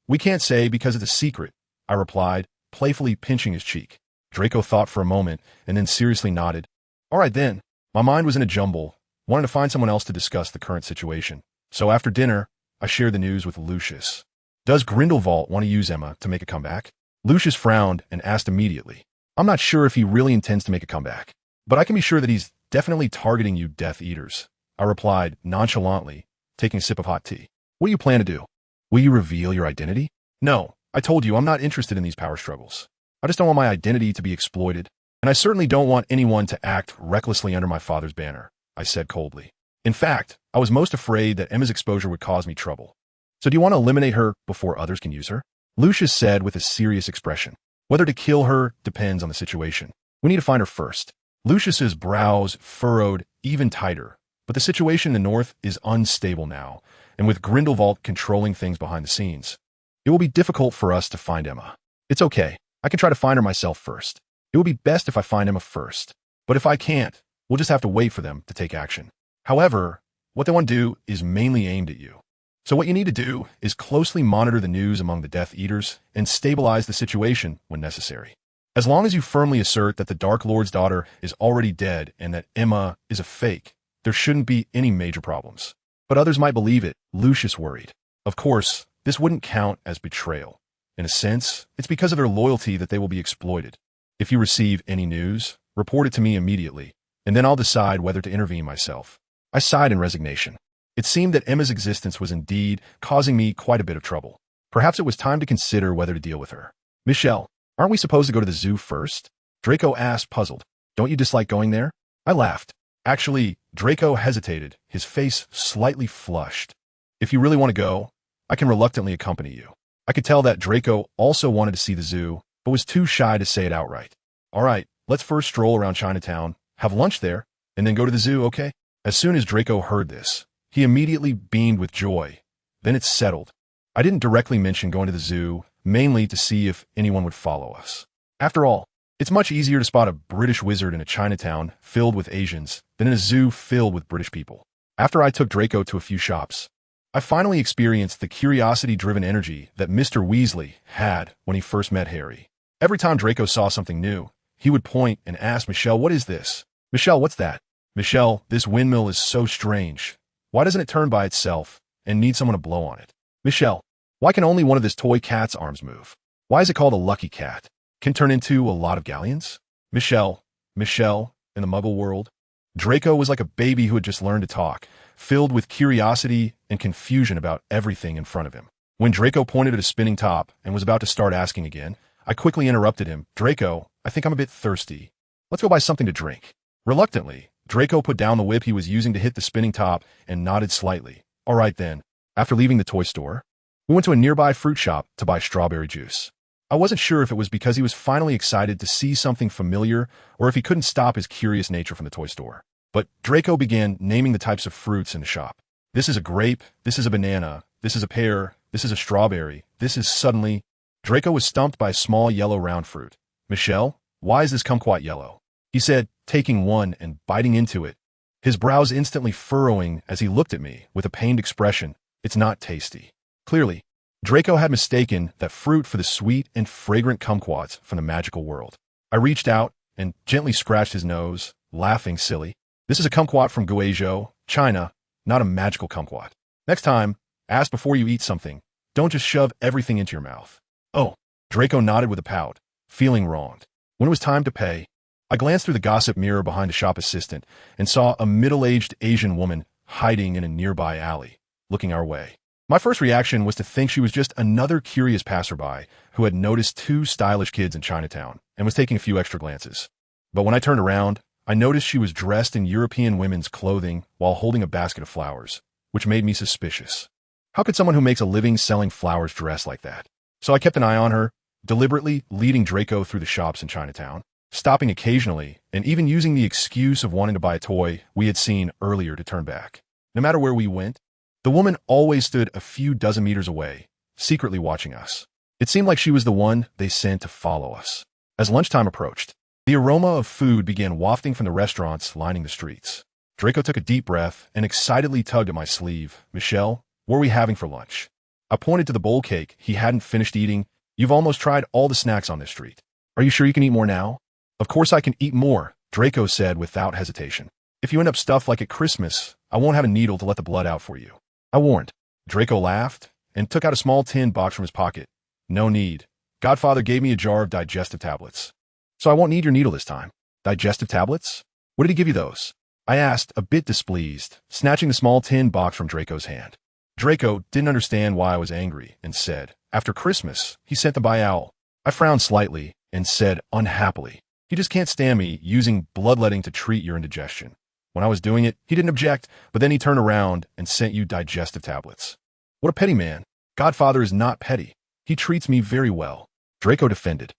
We can't say because it's a secret, I replied, playfully pinching his cheek. Draco thought for a moment and then seriously nodded. All right then. My mind was in a jumble, wanting to find someone else to discuss the current situation. So after dinner, I shared the news with Lucius. Does Grindelwald want to use Emma to make a comeback? Lucius frowned and asked immediately. I'm not sure if he really intends to make a comeback, but I can be sure that he's definitely targeting you Death Eaters. I replied nonchalantly, taking a sip of hot tea. What do you plan to do? Will you reveal your identity? No, I told you I'm not interested in these power struggles. I just don't want my identity to be exploited, and I certainly don't want anyone to act recklessly under my father's banner, I said coldly. In fact, I was most afraid that Emma's exposure would cause me trouble. So do you want to eliminate her before others can use her? Lucius said with a serious expression. Whether to kill her depends on the situation. We need to find her first. Lucius's brows furrowed even tighter, but the situation in the north is unstable now, and with Grindelwald controlling things behind the scenes, it will be difficult for us to find Emma. It's okay. I can try to find her myself first. It will be best if I find Emma first. But if I can't, we'll just have to wait for them to take action. However, what they want to do is mainly aimed at you. So what you need to do is closely monitor the news among the Death Eaters and stabilize the situation when necessary. As long as you firmly assert that the Dark Lord's daughter is already dead and that Emma is a fake, there shouldn't be any major problems. But others might believe it, Lucius worried. Of course, this wouldn't count as betrayal. In a sense, it's because of their loyalty that they will be exploited. If you receive any news, report it to me immediately, and then I'll decide whether to intervene myself. I sighed in resignation. It seemed that Emma's existence was indeed causing me quite a bit of trouble. Perhaps it was time to consider whether to deal with her. Michelle, aren't we supposed to go to the zoo first? Draco asked, puzzled. Don't you dislike going there? I laughed. Actually, Draco hesitated, his face slightly flushed. If you really want to go, I can reluctantly accompany you. I could tell that Draco also wanted to see the zoo, but was too shy to say it outright. All right, let's first stroll around Chinatown, have lunch there, and then go to the zoo, okay? As soon as Draco heard this, he immediately beamed with joy. Then it settled. I didn't directly mention going to the zoo, mainly to see if anyone would follow us. After all, it's much easier to spot a British wizard in a Chinatown filled with Asians than in a zoo filled with British people. After I took Draco to a few shops, I finally experienced the curiosity-driven energy that Mr. Weasley had when he first met Harry. Every time Draco saw something new, he would point and ask Michelle, "What is this? Michelle, what's that? Michelle, this windmill is so strange. Why doesn't it turn by itself and need someone to blow on it? Michelle, why can only one of this toy cat's arms move? Why is it called a lucky cat? Can turn into a lot of galleons?" Michelle, in the Muggle world. Draco was like a baby who had just learned to talk, filled with curiosity and confusion about everything in front of him. When Draco pointed at a spinning top and was about to start asking again, I quickly interrupted him. "Draco, I think I'm a bit thirsty. Let's go buy something to drink." Reluctantly, Draco put down the whip he was using to hit the spinning top and nodded slightly. All right then. After leaving the toy store, we went to a nearby fruit shop to buy strawberry juice. I wasn't sure if it was because he was finally excited to see something familiar or if he couldn't stop his curious nature from the toy store. But Draco began naming the types of fruits in the shop. This is a grape, this is a banana, this is a pear, this is a strawberry, this is suddenly... Draco was stumped by a small yellow round fruit. "Michelle, why is this kumquat yellow?" he said, taking one and biting into it, his brows instantly furrowing as he looked at me with a pained expression. "It's not tasty." Clearly, Draco had mistaken that fruit for the sweet and fragrant kumquats from the magical world. I reached out and gently scratched his nose, laughing silly. "This is a kumquat from Guizhou, China, not a magical kumquat. Next time, ask before you eat something. Don't just shove everything into your mouth." "Oh." Draco nodded with a pout, feeling wronged. When it was time to pay, I glanced through the gossip mirror behind a shop assistant and saw a middle-aged Asian woman hiding in a nearby alley, looking our way. My first reaction was to think she was just another curious passerby who had noticed two stylish kids in Chinatown and was taking a few extra glances. But when I turned around, I noticed she was dressed in European women's clothing while holding a basket of flowers, which made me suspicious. How could someone who makes a living selling flowers dress like that? So I kept an eye on her, deliberately leading Draco through the shops in Chinatown, stopping occasionally and even using the excuse of wanting to buy a toy we had seen earlier to turn back. No matter where we went, the woman always stood a few dozen meters away, secretly watching us. It seemed like she was the one they sent to follow us. As lunchtime approached, the aroma of food began wafting from the restaurants lining the streets. Draco took a deep breath and excitedly tugged at my sleeve. "Michelle, what are we having for lunch?" I pointed to the bowl cake he hadn't finished eating. "You've almost tried all the snacks on this street. Are you sure you can eat more now?" "Of course I can eat more," Draco said without hesitation. "If you end up stuffed like at Christmas, I won't have a needle to let the blood out for you," I warned. Draco laughed and took out a small tin box from his pocket. "No need. Godfather gave me a jar of digestive tablets. So I won't need your needle this time." "Digestive tablets? What did he give you those?" I asked, a bit displeased, snatching the small tin box from Draco's hand. Draco didn't understand why I was angry and said, "After Christmas, he sent them by owl." I frowned slightly and said unhappily, "He just can't stand me using bloodletting to treat your indigestion. When I was doing it, he didn't object, but then he turned around and sent you digestive tablets." "What a petty man. Godfather is not petty. He treats me very well." Draco defended.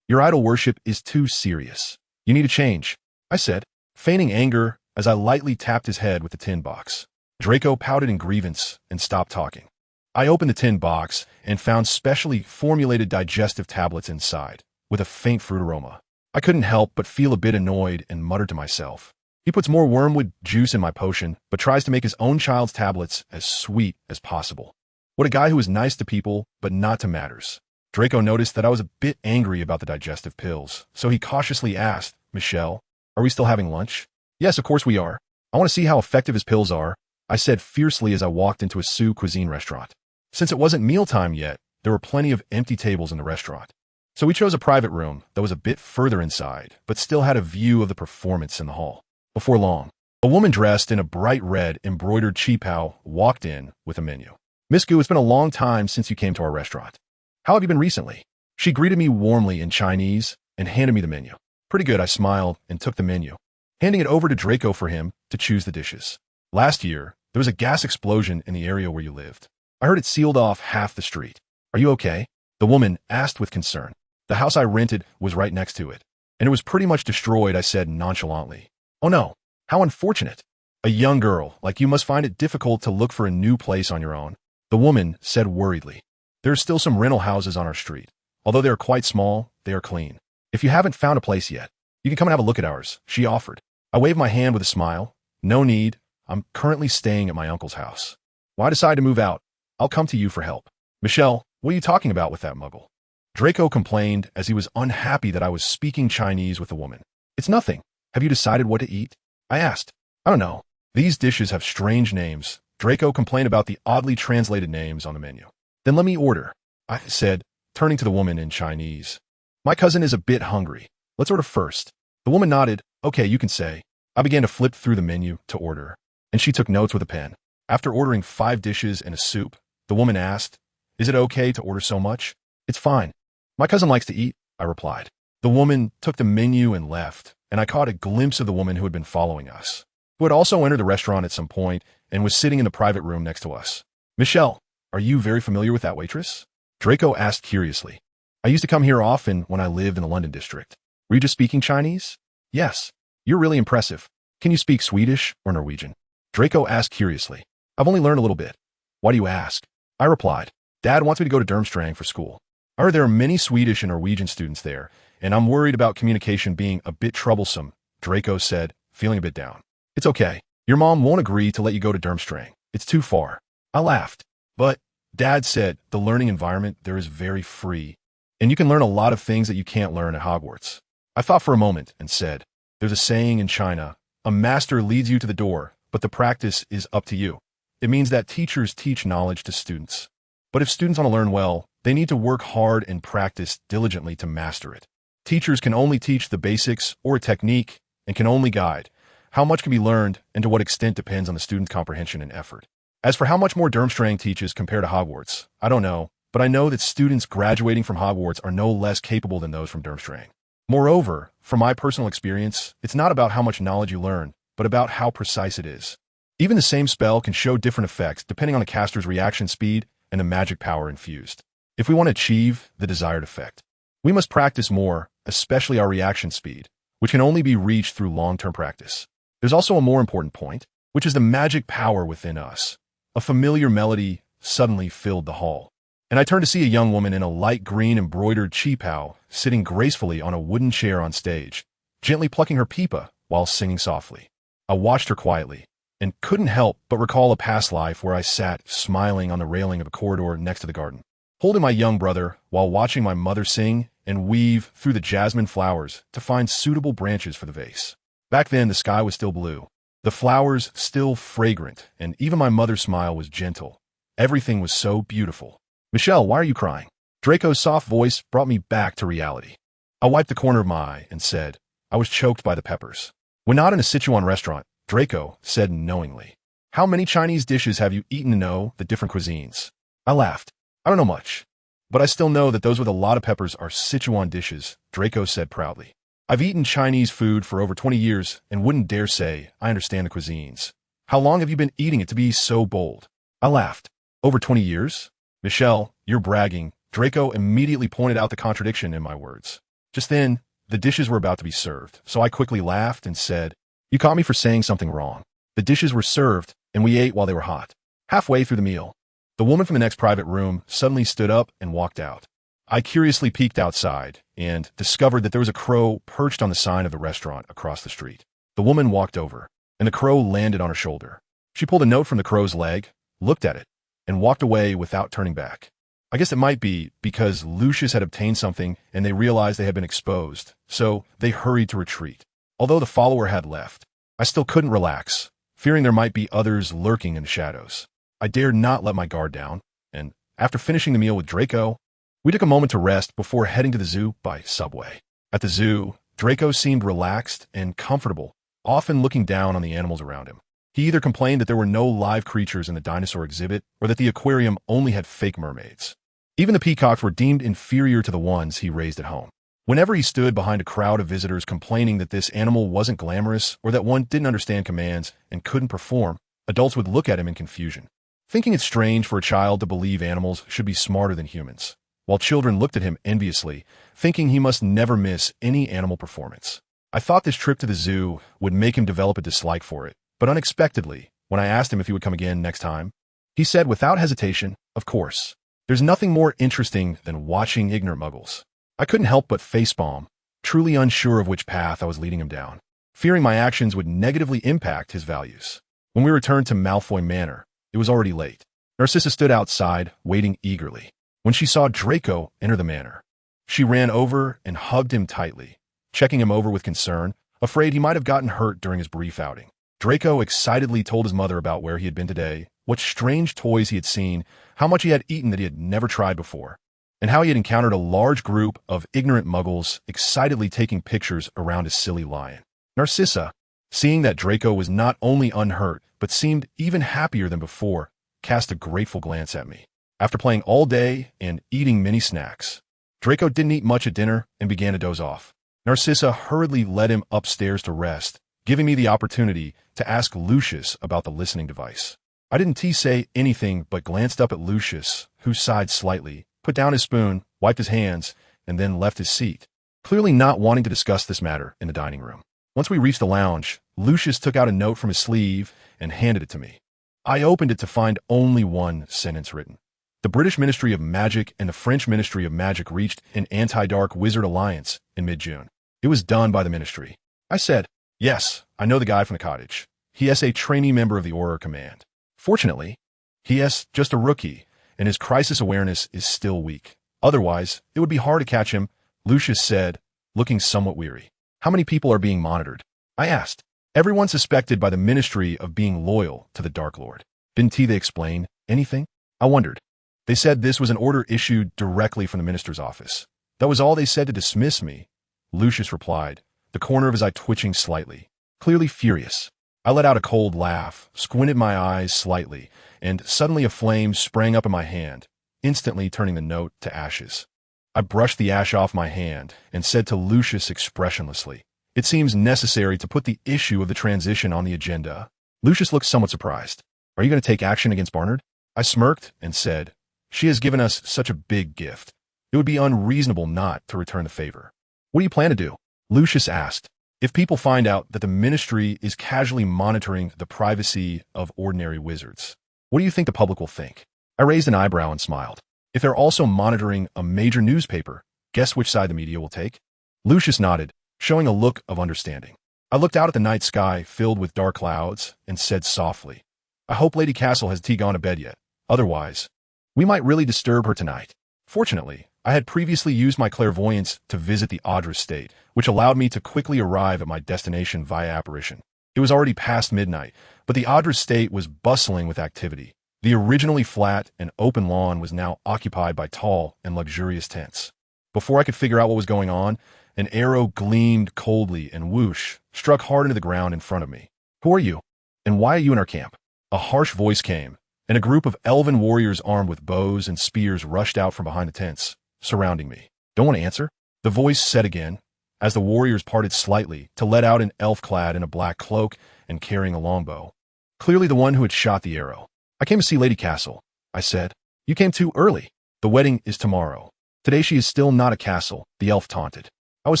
Your idol worship is too serious. You need to change," I said, feigning anger as I lightly tapped his head with the tin box. Draco pouted in grievance and stopped talking. I opened the tin box and found specially formulated digestive tablets inside, with a faint fruit aroma. I couldn't help but feel a bit annoyed and muttered to myself, "He puts more wormwood juice in my potion, but tries to make his own child's tablets as sweet as possible. What a guy who is nice to people, but not to matters." Draco noticed that I was a bit angry about the digestive pills, so he cautiously asked, "Michelle, are we still having lunch?" "Yes, of course we are. I want to see how effective his pills are," I said fiercely as I walked into a Sioux cuisine restaurant. Since it wasn't mealtime yet, there were plenty of empty tables in the restaurant. So we chose a private room that was a bit further inside, but still had a view of the performance in the hall. Before long, a woman dressed in a bright red embroidered cheapao walked in with a menu. "Miss Gu, it's been a long time since you came to our restaurant. How have you been recently?" She greeted me warmly in Chinese and handed me the menu. "Pretty good," I smiled and took the menu, handing it over to Draco for him to choose the dishes. "Last year, there was a gas explosion in the area where you lived. I heard it sealed off half the street. Are you okay?" The woman asked with concern. "The house I rented was right next to it, and it was pretty much destroyed," I said nonchalantly. "Oh no, how unfortunate. A young girl like you must find it difficult to look for a new place on your own," the woman said worriedly. "There are still some rental houses on our street. Although they are quite small, they are clean. If you haven't found a place yet, you can come and have a look at ours," she offered. I waved my hand with a smile. "No need. I'm currently staying at my uncle's house. Why decide to move out? I'll come to you for help." "Michelle, what are you talking about with that muggle?" Draco complained as he was unhappy that I was speaking Chinese with the woman. "It's nothing. Have you decided what to eat?" I asked. "I don't know. These dishes have strange names." Draco complained about the oddly translated names on the menu. "Then let me order," I said, turning to the woman in Chinese. "My cousin is a bit hungry. Let's order first." The woman nodded. "Okay, you can say." I began to flip through the menu to order, and she took notes with a pen. After ordering 5 dishes and a soup, the woman asked, "Is it okay to order so much?" "It's fine. My cousin likes to eat," I replied. The woman took the menu and left, and I caught a glimpse of the woman who had been following us, who had also entered the restaurant at some point and was sitting in the private room next to us. "Michelle, are you very familiar with that waitress?" Draco asked curiously. "I used to come here often when I lived in the London district." "Were you just speaking Chinese?" "Yes. You're really impressive. Can you speak Swedish or Norwegian?" Draco asked curiously. "I've only learned a little bit." "Why do you ask?" I replied. "Dad wants me to go to Durmstrang for school. I heard there are many Swedish and Norwegian students there, and I'm worried about communication being a bit troublesome," Draco said, feeling a bit down. "It's okay. Your mom won't agree to let you go to Durmstrang. It's too far." I laughed. "But," Dad said, "the learning environment there is very free, and you can learn a lot of things that you can't learn at Hogwarts." I thought for a moment and said, "There's a saying in China, a master leads you to the door, but the practice is up to you. It means that teachers teach knowledge to students. But if students want to learn well, they need to work hard and practice diligently to master it. Teachers can only teach the basics or a technique and can only guide. How much can be learned and to what extent depends on the student's comprehension and effort. As for how much more Durmstrang teaches compared to Hogwarts, I don't know, but I know that students graduating from Hogwarts are no less capable than those from Durmstrang. Moreover, from my personal experience, it's not about how much knowledge you learn, but about how precise it is. Even the same spell can show different effects depending on the caster's reaction speed and the magic power infused. If we want to achieve the desired effect, we must practice more, especially our reaction speed, which can only be reached through long-term practice. There's also a more important point, which is the magic power within us. A familiar melody suddenly filled the hall, and I turned to see a young woman in a light green embroidered cheapao sitting gracefully on a wooden chair on stage, gently plucking her pipa while singing softly. I watched her quietly, and couldn't help but recall a past life where I sat smiling on the railing of a corridor next to the garden, holding my young brother while watching my mother sing and weave through the jasmine flowers to find suitable branches for the vase. Back then, the sky was still blue, the flowers still fragrant, and even my mother's smile was gentle. Everything was so beautiful. "Michelle, why are you crying?" Draco's soft voice brought me back to reality. I wiped the corner of my eye and said, "I was choked by the peppers." "We're not in a Sichuan restaurant," Draco said knowingly. "How many Chinese dishes have you eaten to know the different cuisines?" I laughed. "I don't know much, but I still know that those with a lot of peppers are Sichuan dishes," Draco said proudly. "I've eaten Chinese food for over 20 years and wouldn't dare say I understand the cuisines. How long have you been eating it to be so bold?" I laughed. "Over 20 years? Michelle, you're bragging." Draco immediately pointed out the contradiction in my words. Just then, the dishes were about to be served, so I quickly laughed and said, "You caught me for saying something wrong." The dishes were served, and we ate while they were hot. Halfway through the meal, the woman from the next private room suddenly stood up and walked out. I curiously peeked outside and discovered that there was a crow perched on the sign of the restaurant across the street. The woman walked over, and the crow landed on her shoulder. She pulled a note from the crow's leg, looked at it, and walked away without turning back. I guess it might be because Lucius had obtained something and they realized they had been exposed, so they hurried to retreat. Although the follower had left, I still couldn't relax, fearing there might be others lurking in the shadows. I dared not let my guard down, and after finishing the meal with Draco, We took a moment to rest before heading to the zoo by subway. At the zoo, Draco seemed relaxed and comfortable, often looking down on the animals around him. He either complained that there were no live creatures in the dinosaur exhibit or that the aquarium only had fake mermaids. Even the peacocks were deemed inferior to the ones he raised at home. Whenever he stood behind a crowd of visitors complaining that this animal wasn't glamorous or that one didn't understand commands and couldn't perform, adults would look at him in confusion, thinking it's strange for a child to believe animals should be smarter than humans, while children looked at him enviously, thinking he must never miss any animal performance. I thought this trip to the zoo would make him develop a dislike for it, but unexpectedly, when I asked him if he would come again next time, he said without hesitation, "Of course. There's nothing more interesting than watching ignorant muggles." I couldn't help but facepalm, truly unsure of which path I was leading him down, fearing my actions would negatively impact his values. When we returned to Malfoy Manor, it was already late. Narcissa stood outside, waiting eagerly. When she saw Draco enter the manor, she ran over and hugged him tightly, checking him over with concern, afraid he might have gotten hurt during his brief outing. Draco excitedly told his mother about where he had been today, what strange toys he had seen, how much he had eaten that he had never tried before, and how he had encountered a large group of ignorant muggles excitedly taking pictures around his silly lion. Narcissa, seeing that Draco was not only unhurt, but seemed even happier than before, cast a grateful glance at me. After playing all day and eating many snacks, Draco didn't eat much at dinner and began to doze off. Narcissa hurriedly led him upstairs to rest, giving me the opportunity to ask Lucius about the listening device. I didn't say anything but glanced up at Lucius, who sighed slightly, put down his spoon, wiped his hands, and then left his seat, clearly not wanting to discuss this matter in the dining room. Once we reached the lounge, Lucius took out a note from his sleeve and handed it to me. I opened it to find only one sentence written. The British Ministry of Magic and the French Ministry of Magic reached an anti-dark wizard alliance in mid-June. It was done by the ministry. I said, "Yes, I know the guy from the cottage. He is a trainee member of the Auror Command. Fortunately, he is just a rookie, and his crisis awareness is still weak. Otherwise, it would be hard to catch him," Lucius said, looking somewhat weary. "How many people are being monitored?" I asked. "Everyone suspected by the ministry of being loyal to the Dark Lord." Didn't they explain anything? I wondered. They said this was an order issued directly from the minister's office. That was all they said to dismiss me, Lucius replied, the corner of his eye twitching slightly, clearly furious. I let out a cold laugh, squinted my eyes slightly, and suddenly a flame sprang up in my hand, instantly turning the note to ashes. I brushed the ash off my hand and said to Lucius expressionlessly, "It seems necessary to put the issue of the transition on the agenda." Lucius looked somewhat surprised. "Are you going to take action against Barnard?" I smirked and said, "She has given us such a big gift. It would be unreasonable not to return the favor." "What do you plan to do?" Lucius asked. "If people find out that the ministry is casually monitoring the privacy of ordinary wizards, what do you think the public will think?" I raised an eyebrow and smiled. "If they're also monitoring a major newspaper, guess which side the media will take?" Lucius nodded, showing a look of understanding. I looked out at the night sky filled with dark clouds and said softly, "I hope Lady Castle has gone to bed yet. Otherwise, we might really disturb her tonight." Fortunately, I had previously used my clairvoyance to visit the Audra state, which allowed me to quickly arrive at my destination via apparition. It was already past midnight, but the Audra state was bustling with activity. The originally flat and open lawn was now occupied by tall and luxurious tents. Before I could figure out what was going on, an arrow gleamed coldly and whoosh, struck hard into the ground in front of me. "Who are you? And why are you in our camp?" A harsh voice came, and a group of elven warriors armed with bows and spears rushed out from behind the tents, surrounding me. "Don't want to answer?" The voice said again, as the warriors parted slightly to let out an elf clad in a black cloak and carrying a longbow, clearly the one who had shot the arrow. "I came to see Lady Castle," I said. "You came too early. The wedding is tomorrow. Today she is still not a castle," the elf taunted. I was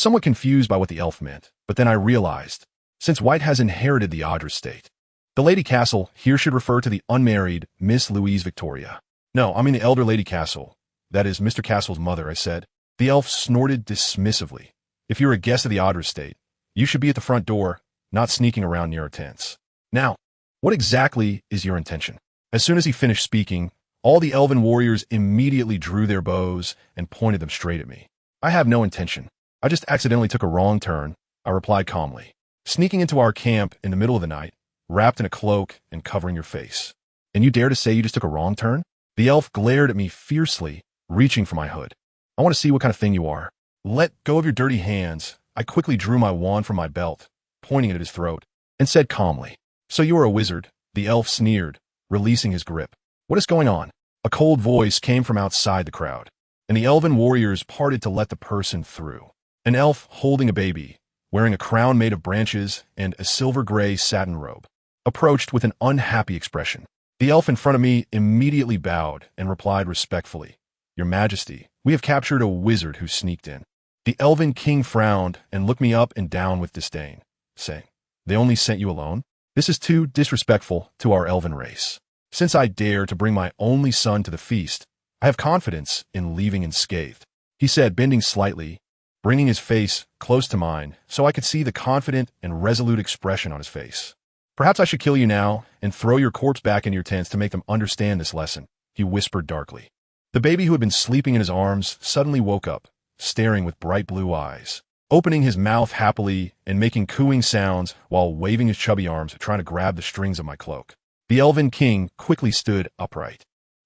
somewhat confused by what the elf meant, but then I realized, since White has inherited the Audra state, the Lady Castle here should refer to the unmarried Miss Louise Victoria. "No, I mean the elder Lady Castle. That is Mr. Castle's mother," I said. The elf snorted dismissively. "If you're a guest of the Audra state, you should be at the front door, not sneaking around near our tents. Now, what exactly is your intention?" As soon as he finished speaking, all the elven warriors immediately drew their bows and pointed them straight at me. "I have no intention. I just accidentally took a wrong turn," I replied calmly. "Sneaking into our camp in the middle of the night, wrapped in a cloak and covering your face. And you dare to say you just took a wrong turn?" The elf glared at me fiercely, reaching for my hood. I want to see what kind of thing you are. Let go of your dirty hands. I quickly drew my wand from my belt, pointing it at his throat, and said calmly, "So you are a wizard?" The elf sneered, releasing his grip. "What is going on?" A cold voice came from outside the crowd, and the elven warriors parted to let the person through. An elf holding a baby, wearing a crown made of branches and a silver-gray satin robe, approached with an unhappy expression. The elf in front of me immediately bowed and replied respectfully, "Your Majesty, we have captured a wizard who sneaked in." The elven king frowned and looked me up and down with disdain, saying, "They only sent you alone? This is too disrespectful to our elven race. Since I dare to bring my only son to the feast, I have confidence in leaving unscathed," he said, bending slightly, bringing his face close to mine so I could see the confident and resolute expression on his face. "Perhaps I should kill you now and throw your corpse back into your tents to make them understand this lesson," he whispered darkly. The baby who had been sleeping in his arms suddenly woke up, staring with bright blue eyes, opening his mouth happily and making cooing sounds while waving his chubby arms trying to grab the strings of my cloak. The elven king quickly stood upright,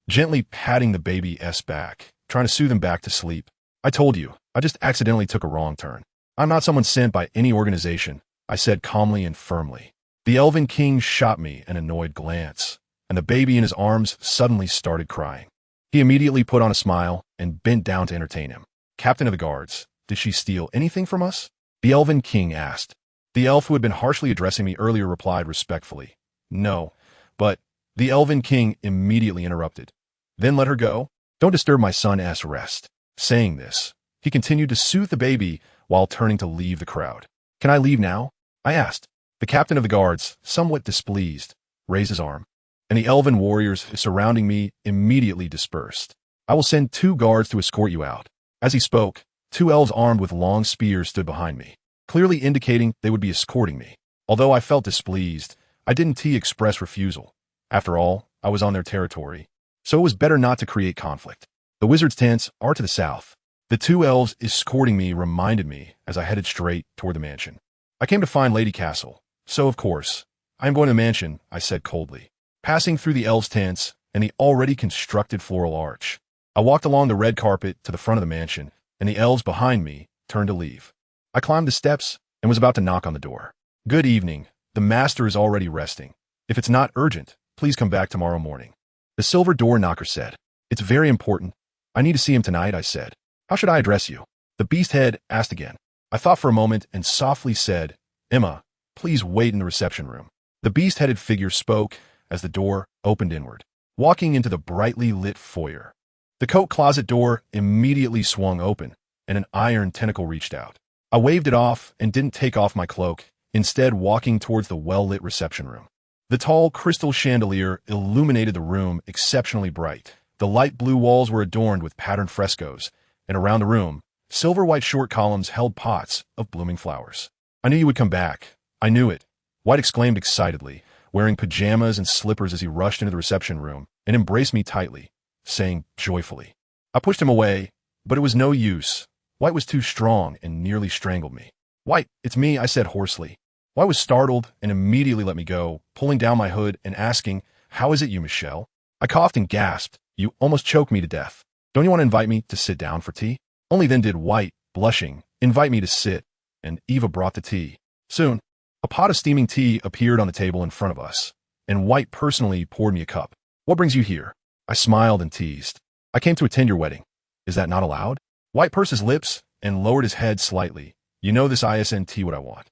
gently patting the baby's back, trying to soothe him back to sleep. "I told you, I just accidentally took a wrong turn. I'm not someone sent by any organization," I said calmly and firmly. The elven king shot me an annoyed glance, and the baby in his arms suddenly started crying. He immediately put on a smile and bent down to entertain him. "Captain of the guards, did she steal anything from us?" the elven king asked. The elf who had been harshly addressing me earlier replied respectfully, "No, but..." The elven king immediately interrupted. "Then let her go. Don't disturb my son's rest." Saying this, he continued to soothe the baby while turning to leave the crowd. "Can I leave now?" I asked. The captain of the guards, somewhat displeased, raised his arm, and the elven warriors surrounding me immediately dispersed. "I will send 2 guards to escort you out." As he spoke, 2 elves armed with long spears stood behind me, clearly indicating they would be escorting me. Although I felt displeased, I didn't express refusal. After all, I was on their territory, so it was better not to create conflict. The wizard's tents are to the south. The 2 elves escorting me reminded me as I headed straight toward the mansion. I came to find Lady Castle, so of course, I am going to the mansion, I said coldly, passing through the elves' tents and the already constructed floral arch. I walked along the red carpet to the front of the mansion, and the elves behind me turned to leave. I climbed the steps and was about to knock on the door. "Good evening. The master is already resting. If it's not urgent, please come back tomorrow morning," the silver door knocker said. "It's very important. I need to see him tonight," I said. "How should I address you?" the beast head asked again. I thought for a moment and softly said, "Emma, please wait in the reception room." The beast-headed figure spoke as the door opened inward, walking into the brightly lit foyer. The coat closet door immediately swung open, and an iron tentacle reached out. I waved it off and didn't take off my cloak, instead walking towards the well-lit reception room. The tall crystal chandelier illuminated the room exceptionally bright. The light blue walls were adorned with patterned frescoes, and around the room, silver-white short columns held pots of blooming flowers. "I knew you would come back. I knew it," White exclaimed excitedly, wearing pajamas and slippers as he rushed into the reception room and embraced me tightly, saying joyfully. I pushed him away, but it was no use. White was too strong and nearly strangled me. "White, it's me," I said hoarsely. White was startled and immediately let me go, pulling down my hood and asking, "How is it, you Michelle?" I coughed and gasped. "You almost choked me to death. Don't you want to invite me to sit down for tea?" Only then did White, blushing, invite me to sit, and Eva brought the tea. Soon, a pot of steaming tea appeared on the table in front of us, and White personally poured me a cup. "What brings you here?" I smiled and teased. "I came to attend your wedding." "Is that not allowed?" White pursed his lips and lowered his head slightly. "You know this isn't what I want."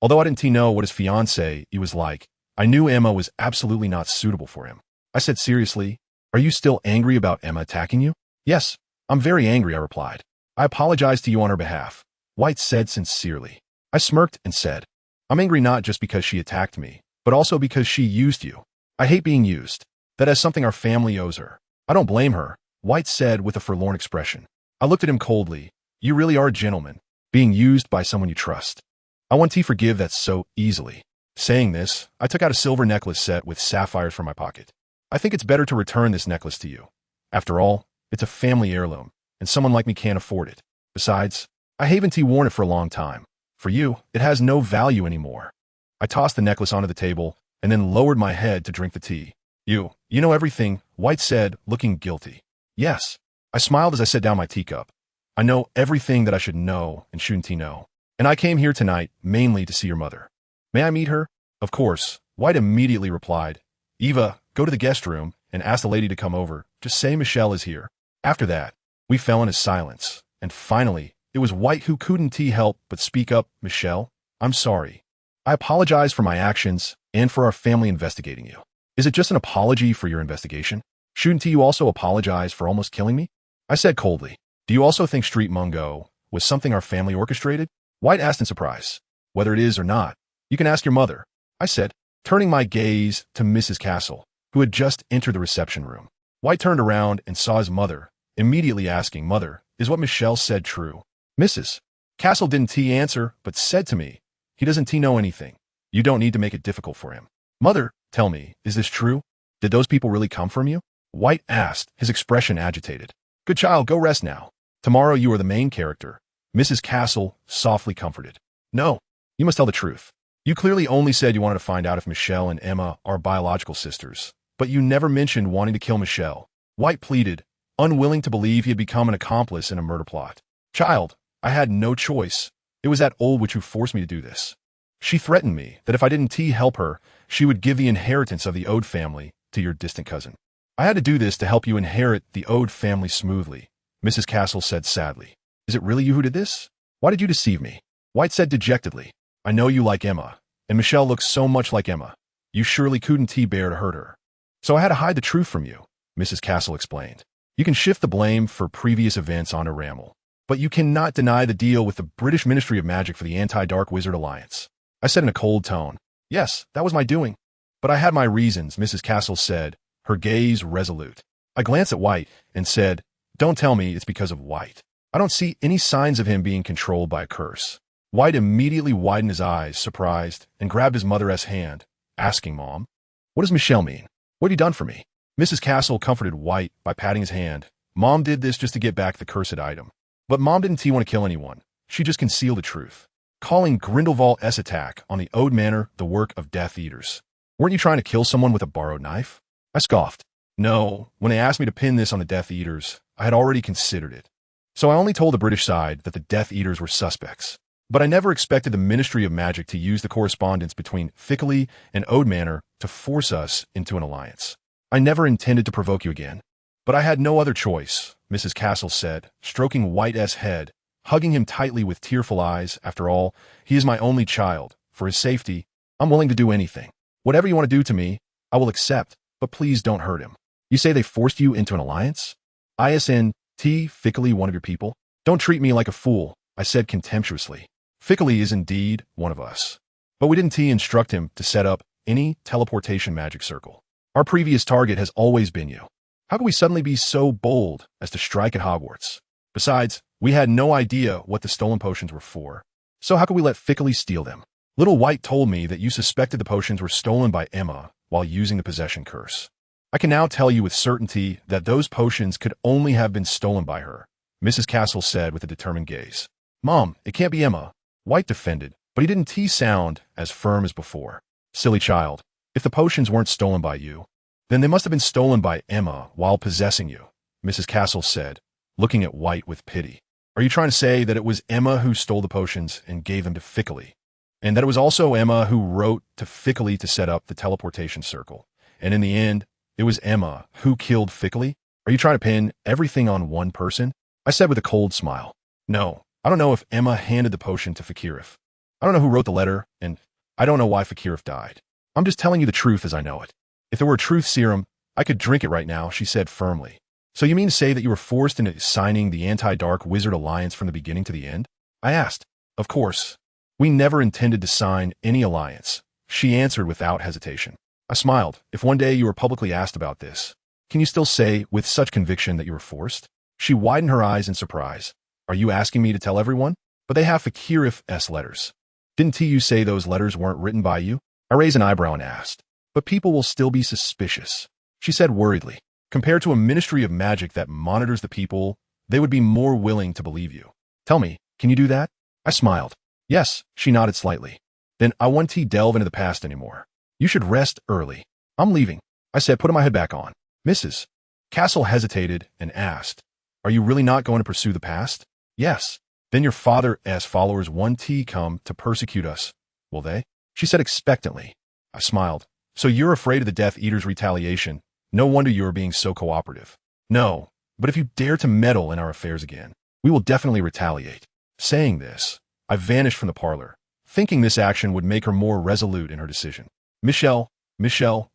Although I didn't know what his fiancée was like, I knew Emma was absolutely not suitable for him. I said seriously, "Are you still angry about Emma attacking you?" "Yes, I'm very angry," I replied. "I apologize to you on her behalf," White said sincerely. I smirked and said, "I'm angry not just because she attacked me, but also because she used you. I hate being used. That is something our family owes her." "I don't blame her," White said with a forlorn expression. I looked at him coldly. "You really are a gentleman, being used by someone you trust. I want to forgive that so easily." Saying this, I took out a silver necklace set with sapphires from my pocket. "I think it's better to return this necklace to you. After all, it's a family heirloom, and someone like me can't afford it. Besides, I haven't worn it for a long time. For you, it has no value anymore." I tossed the necklace onto the table and then lowered my head to drink the tea. You know everything," White said, looking guilty. "Yes." I smiled as I set down my teacup. I know everything that I should know and shouldn't know. And I came here tonight mainly to see your mother. May I meet her? Of course. White immediately replied, Eva, go to the guest room and ask the lady to come over. Just say Michelle is here. After that, we fell into silence. And finally, it was White who couldn't help but speak up. Michelle, I'm sorry. I apologize for my actions and for our family investigating you. Is it just an apology for your investigation? Shouldn't you also apologize for almost killing me? I said coldly. Do you also think Street Mungo was something our family orchestrated? White asked in surprise. Whether it is or not, you can ask your mother, I said, turning my gaze to Mrs. Castle, who had just entered the reception room. White turned around and saw his mother, immediately asking, Mother, is what Michelle said true? Mrs. Castle didn't answer, but said to me, he doesn't know anything. You don't need to make it difficult for him. Mother, tell me, is this true? Did those people really come from you? White asked, his expression agitated. Good child, go rest now. Tomorrow you are the main character. Mrs. Castle softly comforted. No, you must tell the truth. You clearly only said you wanted to find out if Michelle and Emma are biological sisters, but you never mentioned wanting to kill Michelle. White pleaded, unwilling to believe he had become an accomplice in a murder plot. Child, I had no choice. It was that old witch who forced me to do this. She threatened me that if I didn't help her, she would give the inheritance of the Ode family to your distant cousin. I had to do this to help you inherit the Ode family smoothly, Mrs. Castle said sadly. Is it really you who did this? Why did you deceive me? White said dejectedly. I know you like Emma, and Michelle looks so much like Emma. You surely couldn't bear to hurt her. So I had to hide the truth from you, Mrs. Castle explained. You can shift the blame for previous events onto Rammel, but you cannot deny the deal with the British Ministry of Magic for the Anti-Dark Wizard Alliance. I said in a cold tone. Yes, that was my doing. But I had my reasons, Mrs. Castle said, her gaze resolute. I glanced at White and said, Don't tell me it's because of White. I don't see any signs of him being controlled by a curse. White immediately widened his eyes, surprised, and grabbed his mother's hand, asking Mom, What does Michelle mean? What have you done for me? Mrs. Castle comforted White by patting his hand. Mom did this just to get back the cursed item. But Mom didn't want to kill anyone. She just concealed the truth, calling Grindelwald's attack on the Ode Manor the work of Death Eaters. Weren't you trying to kill someone with a borrowed knife? I scoffed. No, when they asked me to pin this on the Death Eaters, I had already considered it. So I only told the British side that the Death Eaters were suspects. But I never expected the Ministry of Magic to use the correspondence between Fickley and Ode Manor to force us into an alliance. I never intended to provoke you again. But I had no other choice, Mrs. Castle said, stroking White's head, hugging him tightly with tearful eyes. After all, he is my only child. For his safety, I'm willing to do anything. Whatever you want to do to me, I will accept, but please don't hurt him. You say they forced you into an alliance? ISNT, Fickley, one of your people? Don't treat me like a fool, I said contemptuously. Fickley is indeed one of us. But we didn't instruct him to set up any teleportation magic circle. Our previous target has always been you. How could we suddenly be so bold as to strike at Hogwarts? Besides, we had no idea what the stolen potions were for. So how could we let Fickley steal them? Little White told me that you suspected the potions were stolen by Emma while using the possession curse. I can now tell you with certainty that those potions could only have been stolen by her, Mrs. Castle said with a determined gaze. Mom, it can't be Emma. White defended, but he didn't sound as firm as before. Silly child, if the potions weren't stolen by you, then they must have been stolen by Emma while possessing you, Mrs. Castle said, looking at White with pity. Are you trying to say that it was Emma who stole the potions and gave them to Fickley? And that it was also Emma who wrote to Fickley to set up the teleportation circle? And in the end, it was Emma who killed Fickley? Are you trying to pin everything on one person? I said with a cold smile. No, I don't know if Emma handed the potion to Fakirif. I don't know who wrote the letter, and I don't know why Fakirif died. I'm just telling you the truth as I know it. If there were a truth serum, I could drink it right now, she said firmly. So you mean to say that you were forced into signing the Anti-Dark Wizard Alliance from the beginning to the end? I asked. Of course. We never intended to sign any alliance, she answered without hesitation. I smiled. If one day you were publicly asked about this, can you still say with such conviction that you were forced? She widened her eyes in surprise. Are you asking me to tell everyone? But they have Fakirif's letters. Didn't you say those letters weren't written by you? I raised an eyebrow and asked. But people will still be suspicious, she said worriedly. Compared to a Ministry of Magic that monitors the people, they would be more willing to believe you. Tell me, can you do that? I smiled. Yes, she nodded slightly. Then I won't delve into the past anymore. You should rest early. I'm leaving, I said, putting my hood back on. Mrs. Castle hesitated and asked, Are you really not going to pursue the past? Yes. Then your father's followers 1T come to persecute us, will they? She said expectantly. I smiled. So you're afraid of the Death Eater's retaliation. No wonder you are being so cooperative. No, but if you dare to meddle in our affairs again, we will definitely retaliate. Saying this, I vanished from the parlor, thinking this action would make her more resolute in her decision. Michelle,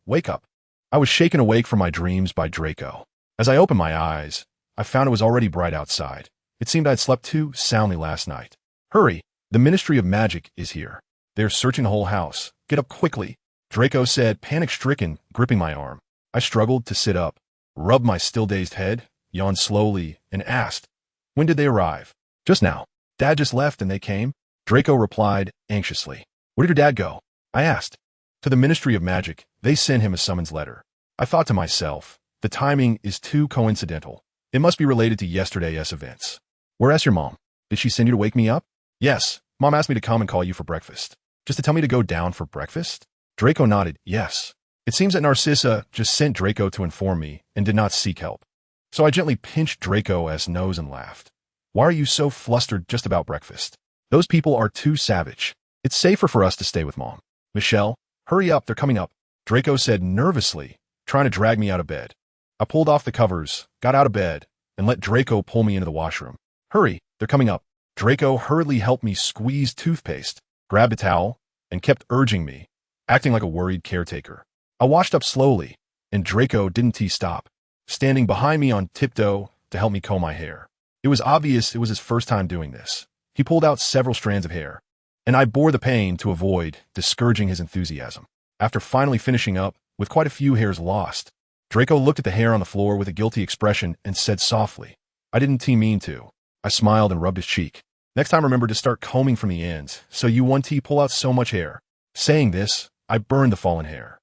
wake up. I was shaken awake from my dreams by Draco. As I opened my eyes, I found it was already bright outside. It seemed I'd slept too soundly last night. Hurry, the Ministry of Magic is here. They're searching the whole house. Get up quickly, Draco said, panic-stricken, gripping my arm. I struggled to sit up, rubbed my still-dazed head, yawned slowly, and asked, when did they arrive? Just now. Dad just left and they came? Draco replied anxiously. Where did your dad go? I asked. To the Ministry of Magic. They sent him a summons letter. I thought to myself, the timing is too coincidental. It must be related to yesterday's events. Where's your mom? Did she send you to wake me up? Yes, Mom asked me to come and call you for breakfast. Just to tell me to go down for breakfast? Draco nodded, yes. It seems that Narcissa just sent Draco to inform me and did not seek help. So I gently pinched Draco's nose and laughed. Why are you so flustered just about breakfast? Those people are too savage. It's safer for us to stay with Mom. Michelle, hurry up, they're coming up, Draco said nervously, trying to drag me out of bed. I pulled off the covers, got out of bed, and let Draco pull me into the washroom. Hurry, they're coming up. Draco hurriedly helped me squeeze toothpaste, grabbed a towel, and kept urging me, acting like a worried caretaker. I washed up slowly, and Draco didn't stop, standing behind me on tiptoe to help me comb my hair. It was obvious it was his first time doing this. He pulled out several strands of hair, and I bore the pain to avoid discouraging his enthusiasm. After finally finishing up, with quite a few hairs lost, Draco looked at the hair on the floor with a guilty expression and said softly, I didn't mean to. I smiled and rubbed his cheek. Next time remember to start combing from the ends, so you 1T pull out so much hair. Saying this, I burned the fallen hair.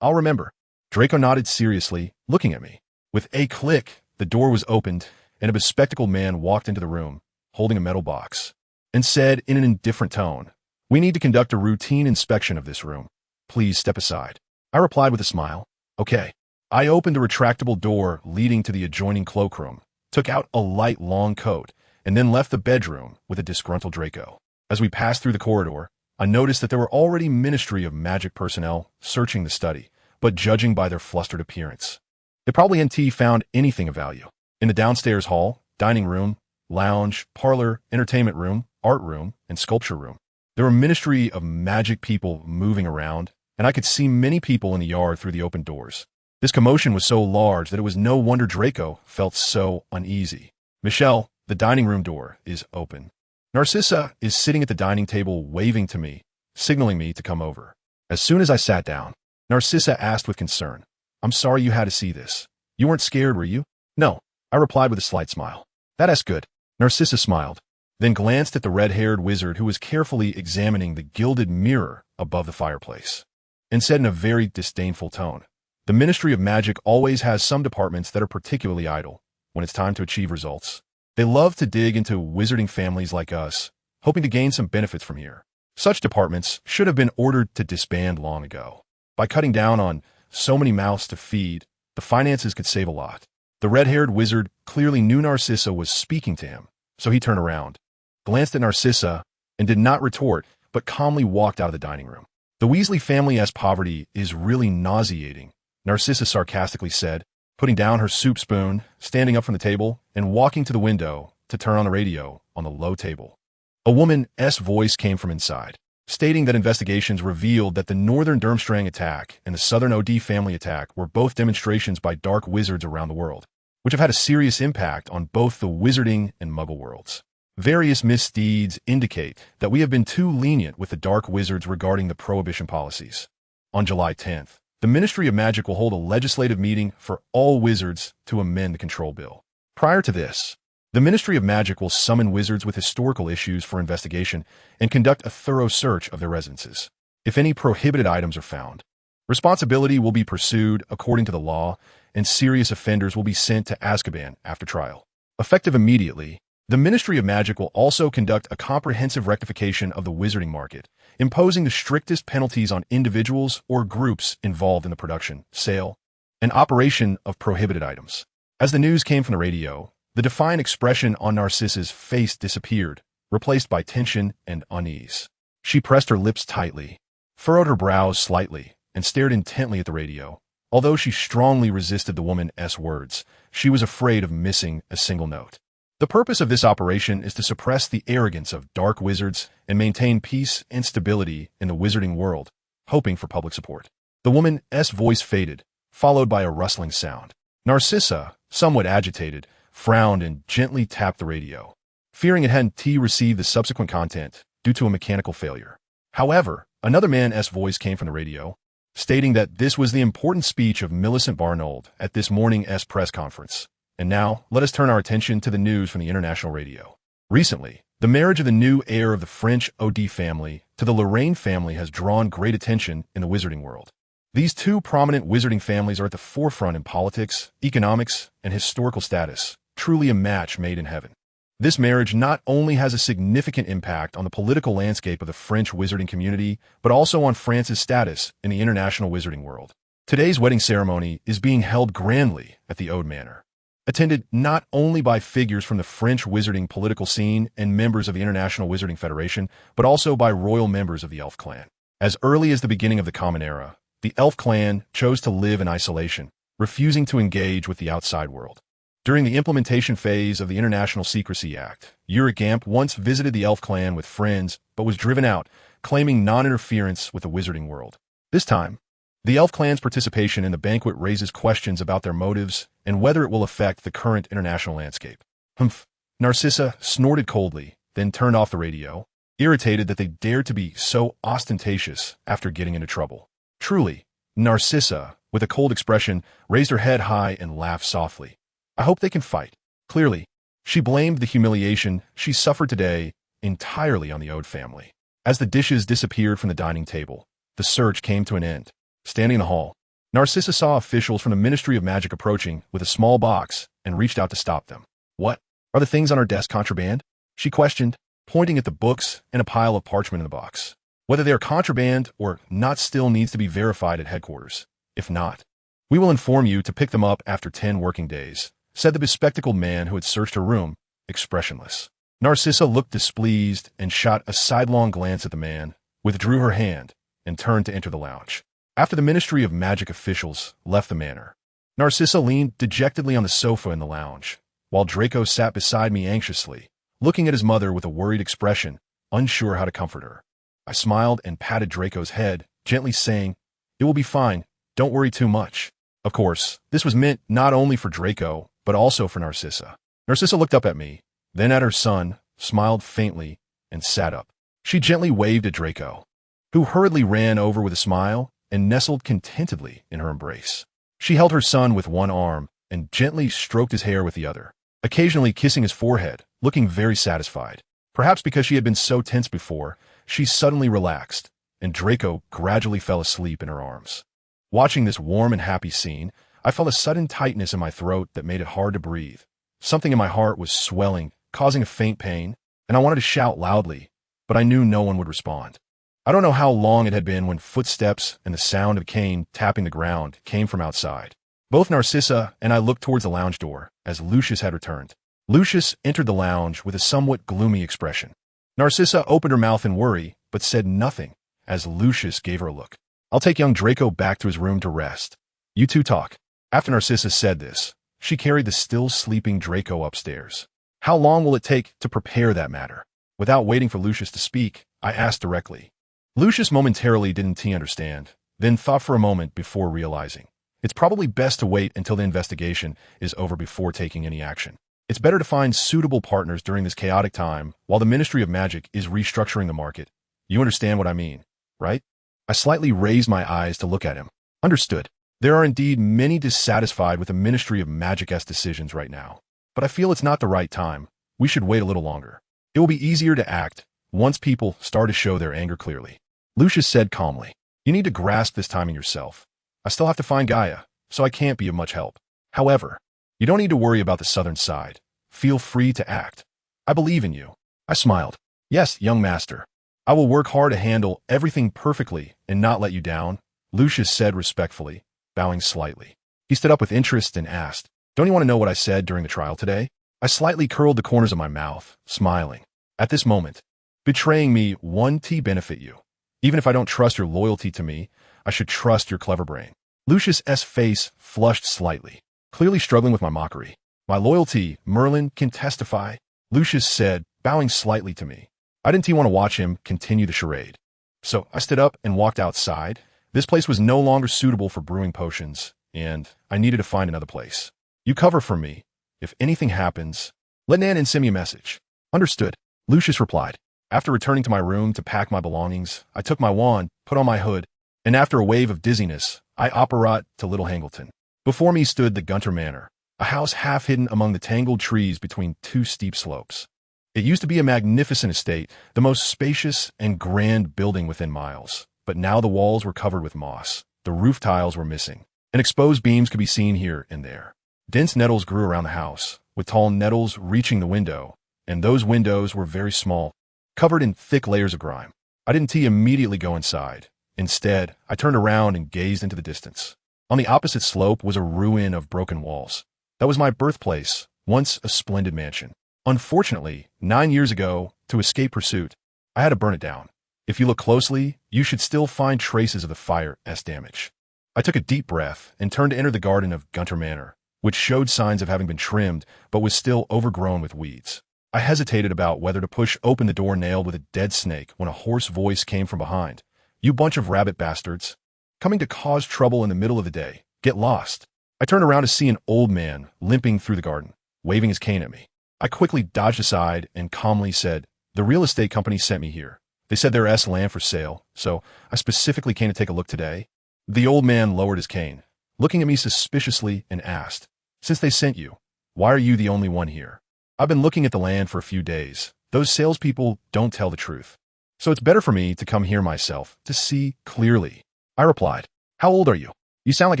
I'll remember. Draco nodded seriously, looking at me. With a click, the door was opened, and a bespectacled man walked into the room, holding a metal box, and said in an indifferent tone, we need to conduct a routine inspection of this room. Please step aside. I replied with a smile. Okay. I opened a retractable door leading to the adjoining cloakroom, took out a light long coat, and then left the bedroom with a disgruntled Draco. As we passed through the corridor, I noticed that there were already Ministry of Magic personnel searching the study, but judging by their flustered appearance, they probably hadn't found anything of value. In the downstairs hall, dining room, lounge, parlor, entertainment room, art room, and sculpture room, there were Ministry of Magic people moving around, and I could see many people in the yard through the open doors. This commotion was so large that it was no wonder Draco felt so uneasy. Michelle, the dining room door is open. Narcissa is sitting at the dining table waving to me, signaling me to come over. As soon as I sat down, Narcissa asked with concern, I'm sorry you had to see this. You weren't scared, were you? No, I replied with a slight smile. That's good. Narcissa smiled, then glanced at the red-haired wizard who was carefully examining the gilded mirror above the fireplace, and said in a very disdainful tone, the Ministry of Magic always has some departments that are particularly idle when it's time to achieve results. They love to dig into wizarding families like us, hoping to gain some benefits from here. Such departments should have been ordered to disband long ago. By cutting down on so many mouths to feed, the finances could save a lot. The red-haired wizard clearly knew Narcissa was speaking to him, so he turned around, glanced at Narcissa, and did not retort, but calmly walked out of the dining room. The Weasley family's poverty is really nauseating, Narcissa sarcastically said, putting down her soup spoon, standing up from the table, and walking to the window to turn on the radio on the low table. A woman's voice came from inside, stating that investigations revealed that the Northern Durmstrang attack and the Southern OD family attack were both demonstrations by dark wizards around the world, which have had a serious impact on both the wizarding and muggle worlds. Various misdeeds indicate that we have been too lenient with the dark wizards regarding the prohibition policies. On July 10th, the Ministry of Magic will hold a legislative meeting for all wizards to amend the control bill. Prior to this, the Ministry of Magic will summon wizards with historical issues for investigation and conduct a thorough search of their residences. If any prohibited items are found, responsibility will be pursued according to the law, and serious offenders will be sent to Azkaban after trial. Effective immediately, the Ministry of Magic will also conduct a comprehensive rectification of the wizarding market, imposing the strictest penalties on individuals or groups involved in the production, sale, and operation of prohibited items. As the news came from the radio, The defiant expression on Narcissa's face disappeared, replaced by tension and unease. She pressed her lips tightly, furrowed her brows slightly, and stared intently at the radio. Although she strongly resisted the woman's words, she was afraid of missing a single note. The purpose of this operation is to suppress the arrogance of dark wizards and maintain peace and stability in the wizarding world, hoping for public support. The woman's voice faded, followed by a rustling sound. Narcissa, somewhat agitated, frowned and gently tapped the radio, fearing it hadn't received the subsequent content due to a mechanical failure. However, another man's voice came from the radio, stating that this was the important speech of Millicent Barnold at this morning's press conference. And now, let us turn our attention to the news from the international radio. Recently, the marriage of the new heir of the French Od family to the Lorraine family has drawn great attention in the wizarding world. These two prominent wizarding families are at the forefront in politics, economics, and historical status, truly a match made in heaven. This marriage not only has a significant impact on the political landscape of the French wizarding community, but also on France's status in the international wizarding world. Today's wedding ceremony is being held grandly at the Ode Manor, attended not only by figures from the French wizarding political scene and members of the International Wizarding Federation, but also by royal members of the Elf clan. As early as the beginning of the Common Era, the Elf clan chose to live in isolation, refusing to engage with the outside world. During the implementation phase of the International Secrecy Act, Gamp once visited the Elf clan with friends but was driven out, claiming non-interference with the wizarding world. This time, the Elf clan's participation in the banquet raises questions about their motives and whether it will affect the current international landscape. Humph. Narcissa snorted coldly, then turned off the radio, irritated that they dared to be so ostentatious after getting into trouble. Truly, Narcissa, with a cold expression, raised her head high and laughed softly. I hope they can fight. Clearly, she blamed the humiliation she suffered today entirely on the Ode family. As the dishes disappeared from the dining table, the search came to an end. Standing in the hall, Narcissa saw officials from the Ministry of Magic approaching with a small box and reached out to stop them. What? Are the things on our desk contraband? She questioned, pointing at the books and a pile of parchment in the box. Whether they are contraband or not still needs to be verified at headquarters. If not, we will inform you to pick them up after 10 working days, said the bespectacled man who had searched her room, expressionless. Narcissa looked displeased and shot a sidelong glance at the man, withdrew her hand, and turned to enter the lounge. After the Ministry of Magic officials left the manor, Narcissa leaned dejectedly on the sofa in the lounge, while Draco sat beside me anxiously, looking at his mother with a worried expression, unsure how to comfort her. I smiled and patted Draco's head, gently saying, "It will be fine, don't worry too much." Of course, this was meant not only for Draco, but also for Narcissa. Narcissa looked up at me, then at her son, smiled faintly, and sat up. She gently waved at Draco, who hurriedly ran over with a smile and nestled contentedly in her embrace. She held her son with one arm and gently stroked his hair with the other, occasionally kissing his forehead, looking very satisfied. Perhaps because she had been so tense before, she suddenly relaxed, and Draco gradually fell asleep in her arms. Watching this warm and happy scene, I felt a sudden tightness in my throat that made it hard to breathe. Something in my heart was swelling, causing a faint pain, and I wanted to shout loudly, but I knew no one would respond. I don't know how long it had been when footsteps and the sound of a cane tapping the ground came from outside. Both Narcissa and I looked towards the lounge door, as Lucius had returned. Lucius entered the lounge with a somewhat gloomy expression. Narcissa opened her mouth in worry, but said nothing, as Lucius gave her a look. "I'll take young Draco back to his room to rest. You two talk." After Narcissa said this, she carried the still sleeping Draco upstairs. "How long will it take to prepare that matter?" Without waiting for Lucius to speak, I asked directly. Lucius momentarily didn't understand, then thought for a moment before realizing. It's probably best to wait until the investigation is over before taking any action. It's better to find suitable partners during this chaotic time while the Ministry of Magic is restructuring the market. You understand what I mean, right? I slightly raised my eyes to look at him. Understood. There are indeed many dissatisfied with the Ministry of Magic's decisions right now. But I feel it's not the right time. We should wait a little longer. It will be easier to act once people start to show their anger clearly. Lucius said calmly. You need to grasp this timing yourself. I still have to find Gaia, so I can't be of much help. However, you don't need to worry about the southern side. Feel free to act. I believe in you. I smiled. Yes, young master. I will work hard to handle everything perfectly and not let you down, Lucius said respectfully, bowing slightly. He stood up with interest and asked, Don't you want to know what I said during the trial today? I slightly curled the corners of my mouth, smiling. At this moment, betraying me one T benefit you. Even if I don't trust your loyalty to me, I should trust your clever brain. Lucius's face flushed slightly, clearly struggling with my mockery. My loyalty, Merlin can testify, Lucius said, bowing slightly to me. I didn't want to watch him continue the charade. So I stood up and walked outside. This place was no longer suitable for brewing potions, and I needed to find another place. You cover for me. If anything happens, let Nan send me a message. Understood, Lucius replied. After returning to my room to pack my belongings, I took my wand, put on my hood, and after a wave of dizziness, I apparat to Little Hangleton. Before me stood the Gunter Manor, a house half hidden among the tangled trees between two steep slopes. It used to be a magnificent estate, the most spacious and grand building within miles, but now the walls were covered with moss, the roof tiles were missing, and exposed beams could be seen here and there. Dense nettles grew around the house, with tall nettles reaching the window, and those windows were very small, covered in thick layers of grime. I didn't immediately go inside. Instead, I turned around and gazed into the distance. On the opposite slope was a ruin of broken walls. That was my birthplace, once a splendid mansion. Unfortunately, 9 years ago, to escape pursuit, I had to burn it down. If you look closely, you should still find traces of the fire's damage. I took a deep breath and turned to enter the garden of Gunter Manor, which showed signs of having been trimmed but was still overgrown with weeds. I hesitated about whether to push open the door nailed with a dead snake when a hoarse voice came from behind. You bunch of rabbit bastards. Coming to cause trouble in the middle of the day. Get lost. I turned around to see an old man limping through the garden, waving his cane at me. I quickly dodged aside and calmly said, the real estate company sent me here. They said there's land for sale, so I specifically came to take a look today. The old man lowered his cane, looking at me suspiciously, and asked, since they sent you, why are you the only one here? I've been looking at the land for a few days. Those salespeople don't tell the truth. So it's better for me to come here myself to see clearly. I replied, how old are you? You sound like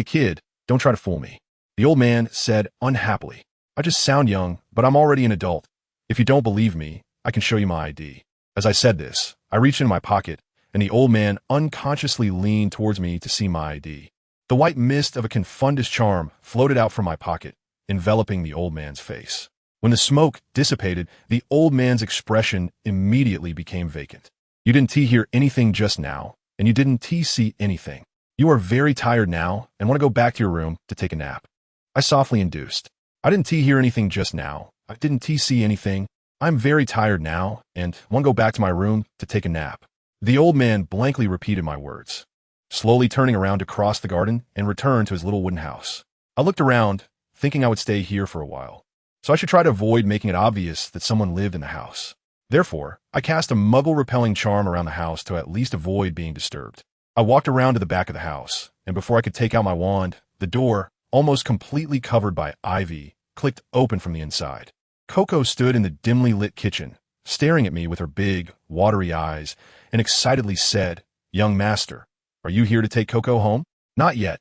a kid. Don't try to fool me. The old man said unhappily, I just sound young, but I'm already an adult. If you don't believe me, I can show you my ID. As I said this, I reached into my pocket, and the old man unconsciously leaned towards me to see my ID. The white mist of a confundus charm floated out from my pocket, enveloping the old man's face. When the smoke dissipated, the old man's expression immediately became vacant. You didn't hear anything just now, and you didn't see anything. You are very tired now and want to go back to your room to take a nap. I softly induced. I didn't hear anything just now. I didn't see anything. I'm very tired now and want to go back to my room to take a nap. The old man blankly repeated my words, slowly turning around to cross the garden and return to his little wooden house. I looked around, thinking I would stay here for a while, so I should try to avoid making it obvious that someone lived in the house. Therefore, I cast a muggle-repelling charm around the house to at least avoid being disturbed. I walked around to the back of the house, and before I could take out my wand, the door, almost completely covered by ivy, clicked open from the inside. Coco stood in the dimly lit kitchen, staring at me with her big, watery eyes, and excitedly said, young master, are you here to take Coco home? Not yet.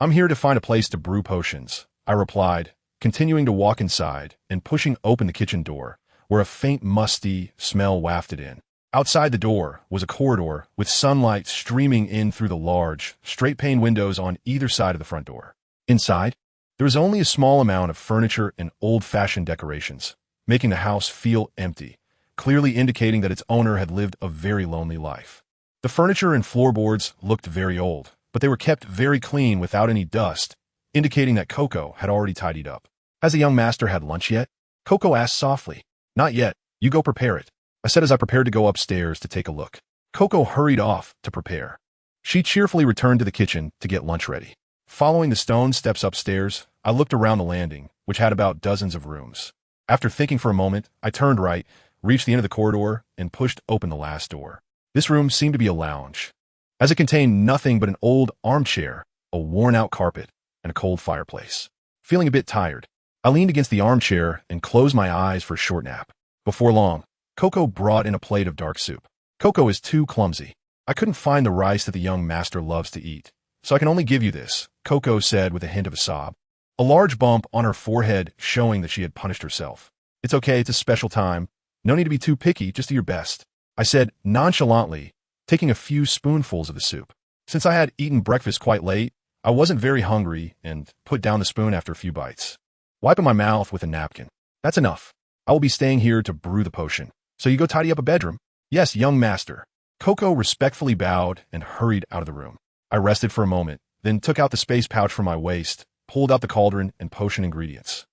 I'm here to find a place to brew potions, I replied, continuing to walk inside and pushing open the kitchen door, where a faint musty smell wafted in. Outside the door was a corridor with sunlight streaming in through the large, straight-pane windows on either side of the front door. Inside, there was only a small amount of furniture and old-fashioned decorations, making the house feel empty, clearly indicating that its owner had lived a very lonely life. The furniture and floorboards looked very old, but they were kept very clean without any dust, indicating that Coco had already tidied up. Has the young master had lunch yet? Coco asked softly. Not yet. You go prepare it, I said as I prepared to go upstairs to take a look. Coco hurried off to prepare. She cheerfully returned to the kitchen to get lunch ready. Following the stone steps upstairs, I looked around the landing, which had about dozens of rooms. After thinking for a moment, I turned right, reached the end of the corridor, and pushed open the last door. This room seemed to be a lounge, as it contained nothing but an old armchair, a worn-out carpet, and a cold fireplace. Feeling a bit tired, I leaned against the armchair and closed my eyes for a short nap. Before long, Coco brought in a plate of dark soup. Coco is too clumsy. I couldn't find the rice that the young master loves to eat, so I can only give you this, Coco said with a hint of a sob, a large bump on her forehead showing that she had punished herself. It's okay, it's a special time. No need to be too picky, just do your best, I said nonchalantly, taking a few spoonfuls of the soup. Since I had eaten breakfast quite late, I wasn't very hungry and put down the spoon after a few bites, wiping my mouth with a napkin. That's enough. I will be staying here to brew the potion. So you go tidy up a bedroom? Yes, young master. Coco respectfully bowed and hurried out of the room. I rested for a moment, then took out the space pouch from my waist, pulled out the cauldron and potion ingredients,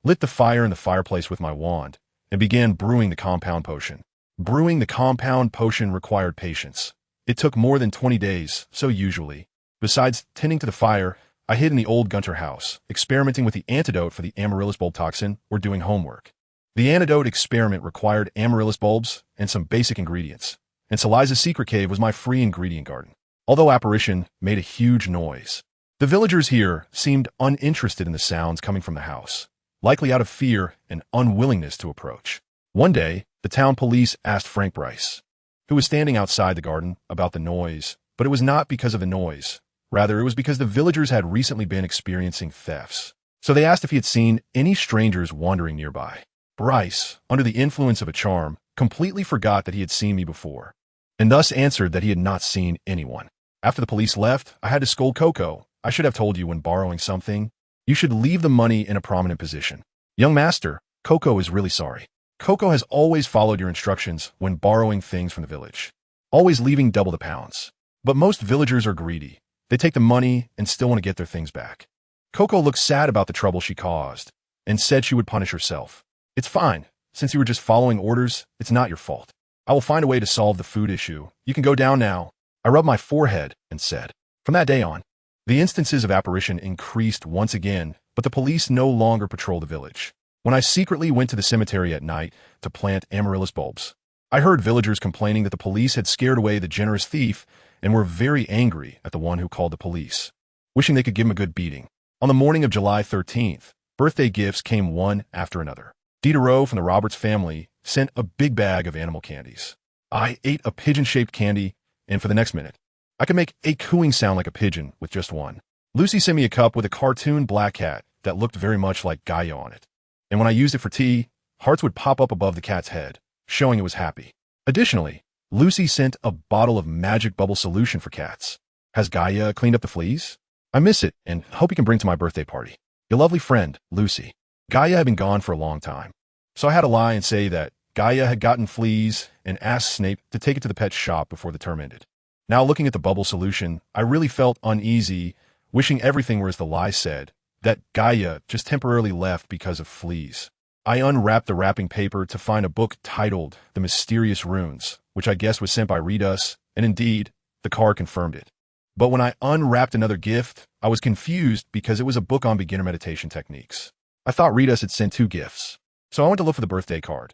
lit the fire in the fireplace with my wand, and began brewing the compound potion. Brewing the compound potion required patience. It took more than 20 days, so usually. Besides tending to the fire, I hid in the old Gunter house, experimenting with the antidote for the amaryllis bulb toxin or doing homework. The antidote experiment required amaryllis bulbs and some basic ingredients, and Saliza's secret cave was my free ingredient garden. Although apparition made a huge noise, the villagers here seemed uninterested in the sounds coming from the house, likely out of fear and unwillingness to approach. One day, the town police asked Frank Bryce, who was standing outside the garden, about the noise, but it was not because of the noise. Rather, it was because the villagers had recently been experiencing thefts. So they asked if he had seen any strangers wandering nearby. Bryce, under the influence of a charm, completely forgot that he had seen me before, and thus answered that he had not seen anyone. After the police left, I had to scold Coco. I should have told you when borrowing something, you should leave the money in a prominent position. Young master, Coco is really sorry. Coco has always followed your instructions when borrowing things from the village, always leaving double the pounds. But most villagers are greedy. They take the money and still want to get their things back. Coco looked sad about the trouble she caused and said she would punish herself. It's fine. Since you were just following orders, it's not your fault. I will find a way to solve the food issue. You can go down now. I rubbed my forehead and said. From that day on, the instances of apparition increased once again, but the police no longer patrolled the village. When I secretly went to the cemetery at night to plant amaryllis bulbs, I heard villagers complaining that the police had scared away the generous thief and were very angry at the one who called the police, wishing they could give him a good beating. On the morning of July 13th, birthday gifts came one after another. Diderot from the Roberts family sent a big bag of animal candies. I ate a pigeon-shaped candy, and for the next minute, I could make a cooing sound like a pigeon with just one. Lucy sent me a cup with a cartoon black cat that looked very much like Gaia on it. And when I used it for tea, hearts would pop up above the cat's head, showing it was happy. Additionally, Lucy sent a bottle of magic bubble solution for cats. Has Gaia cleaned up the fleas? I miss it and hope you can bring to my birthday party. Your lovely friend, Lucy. Gaia had been gone for a long time, so I had to lie and say that Gaia had gotten fleas and asked Snape to take it to the pet shop before the term ended. Now looking at the bubble solution, I really felt uneasy, wishing everything were as the lie said, that Gaia just temporarily left because of fleas. I unwrapped the wrapping paper to find a book titled The Mysterious Runes, which I guessed was sent by Redus, and indeed, the card confirmed it. But when I unwrapped another gift, I was confused because it was a book on beginner meditation techniques. I thought Redus had sent 2 gifts, so I went to look for the birthday card.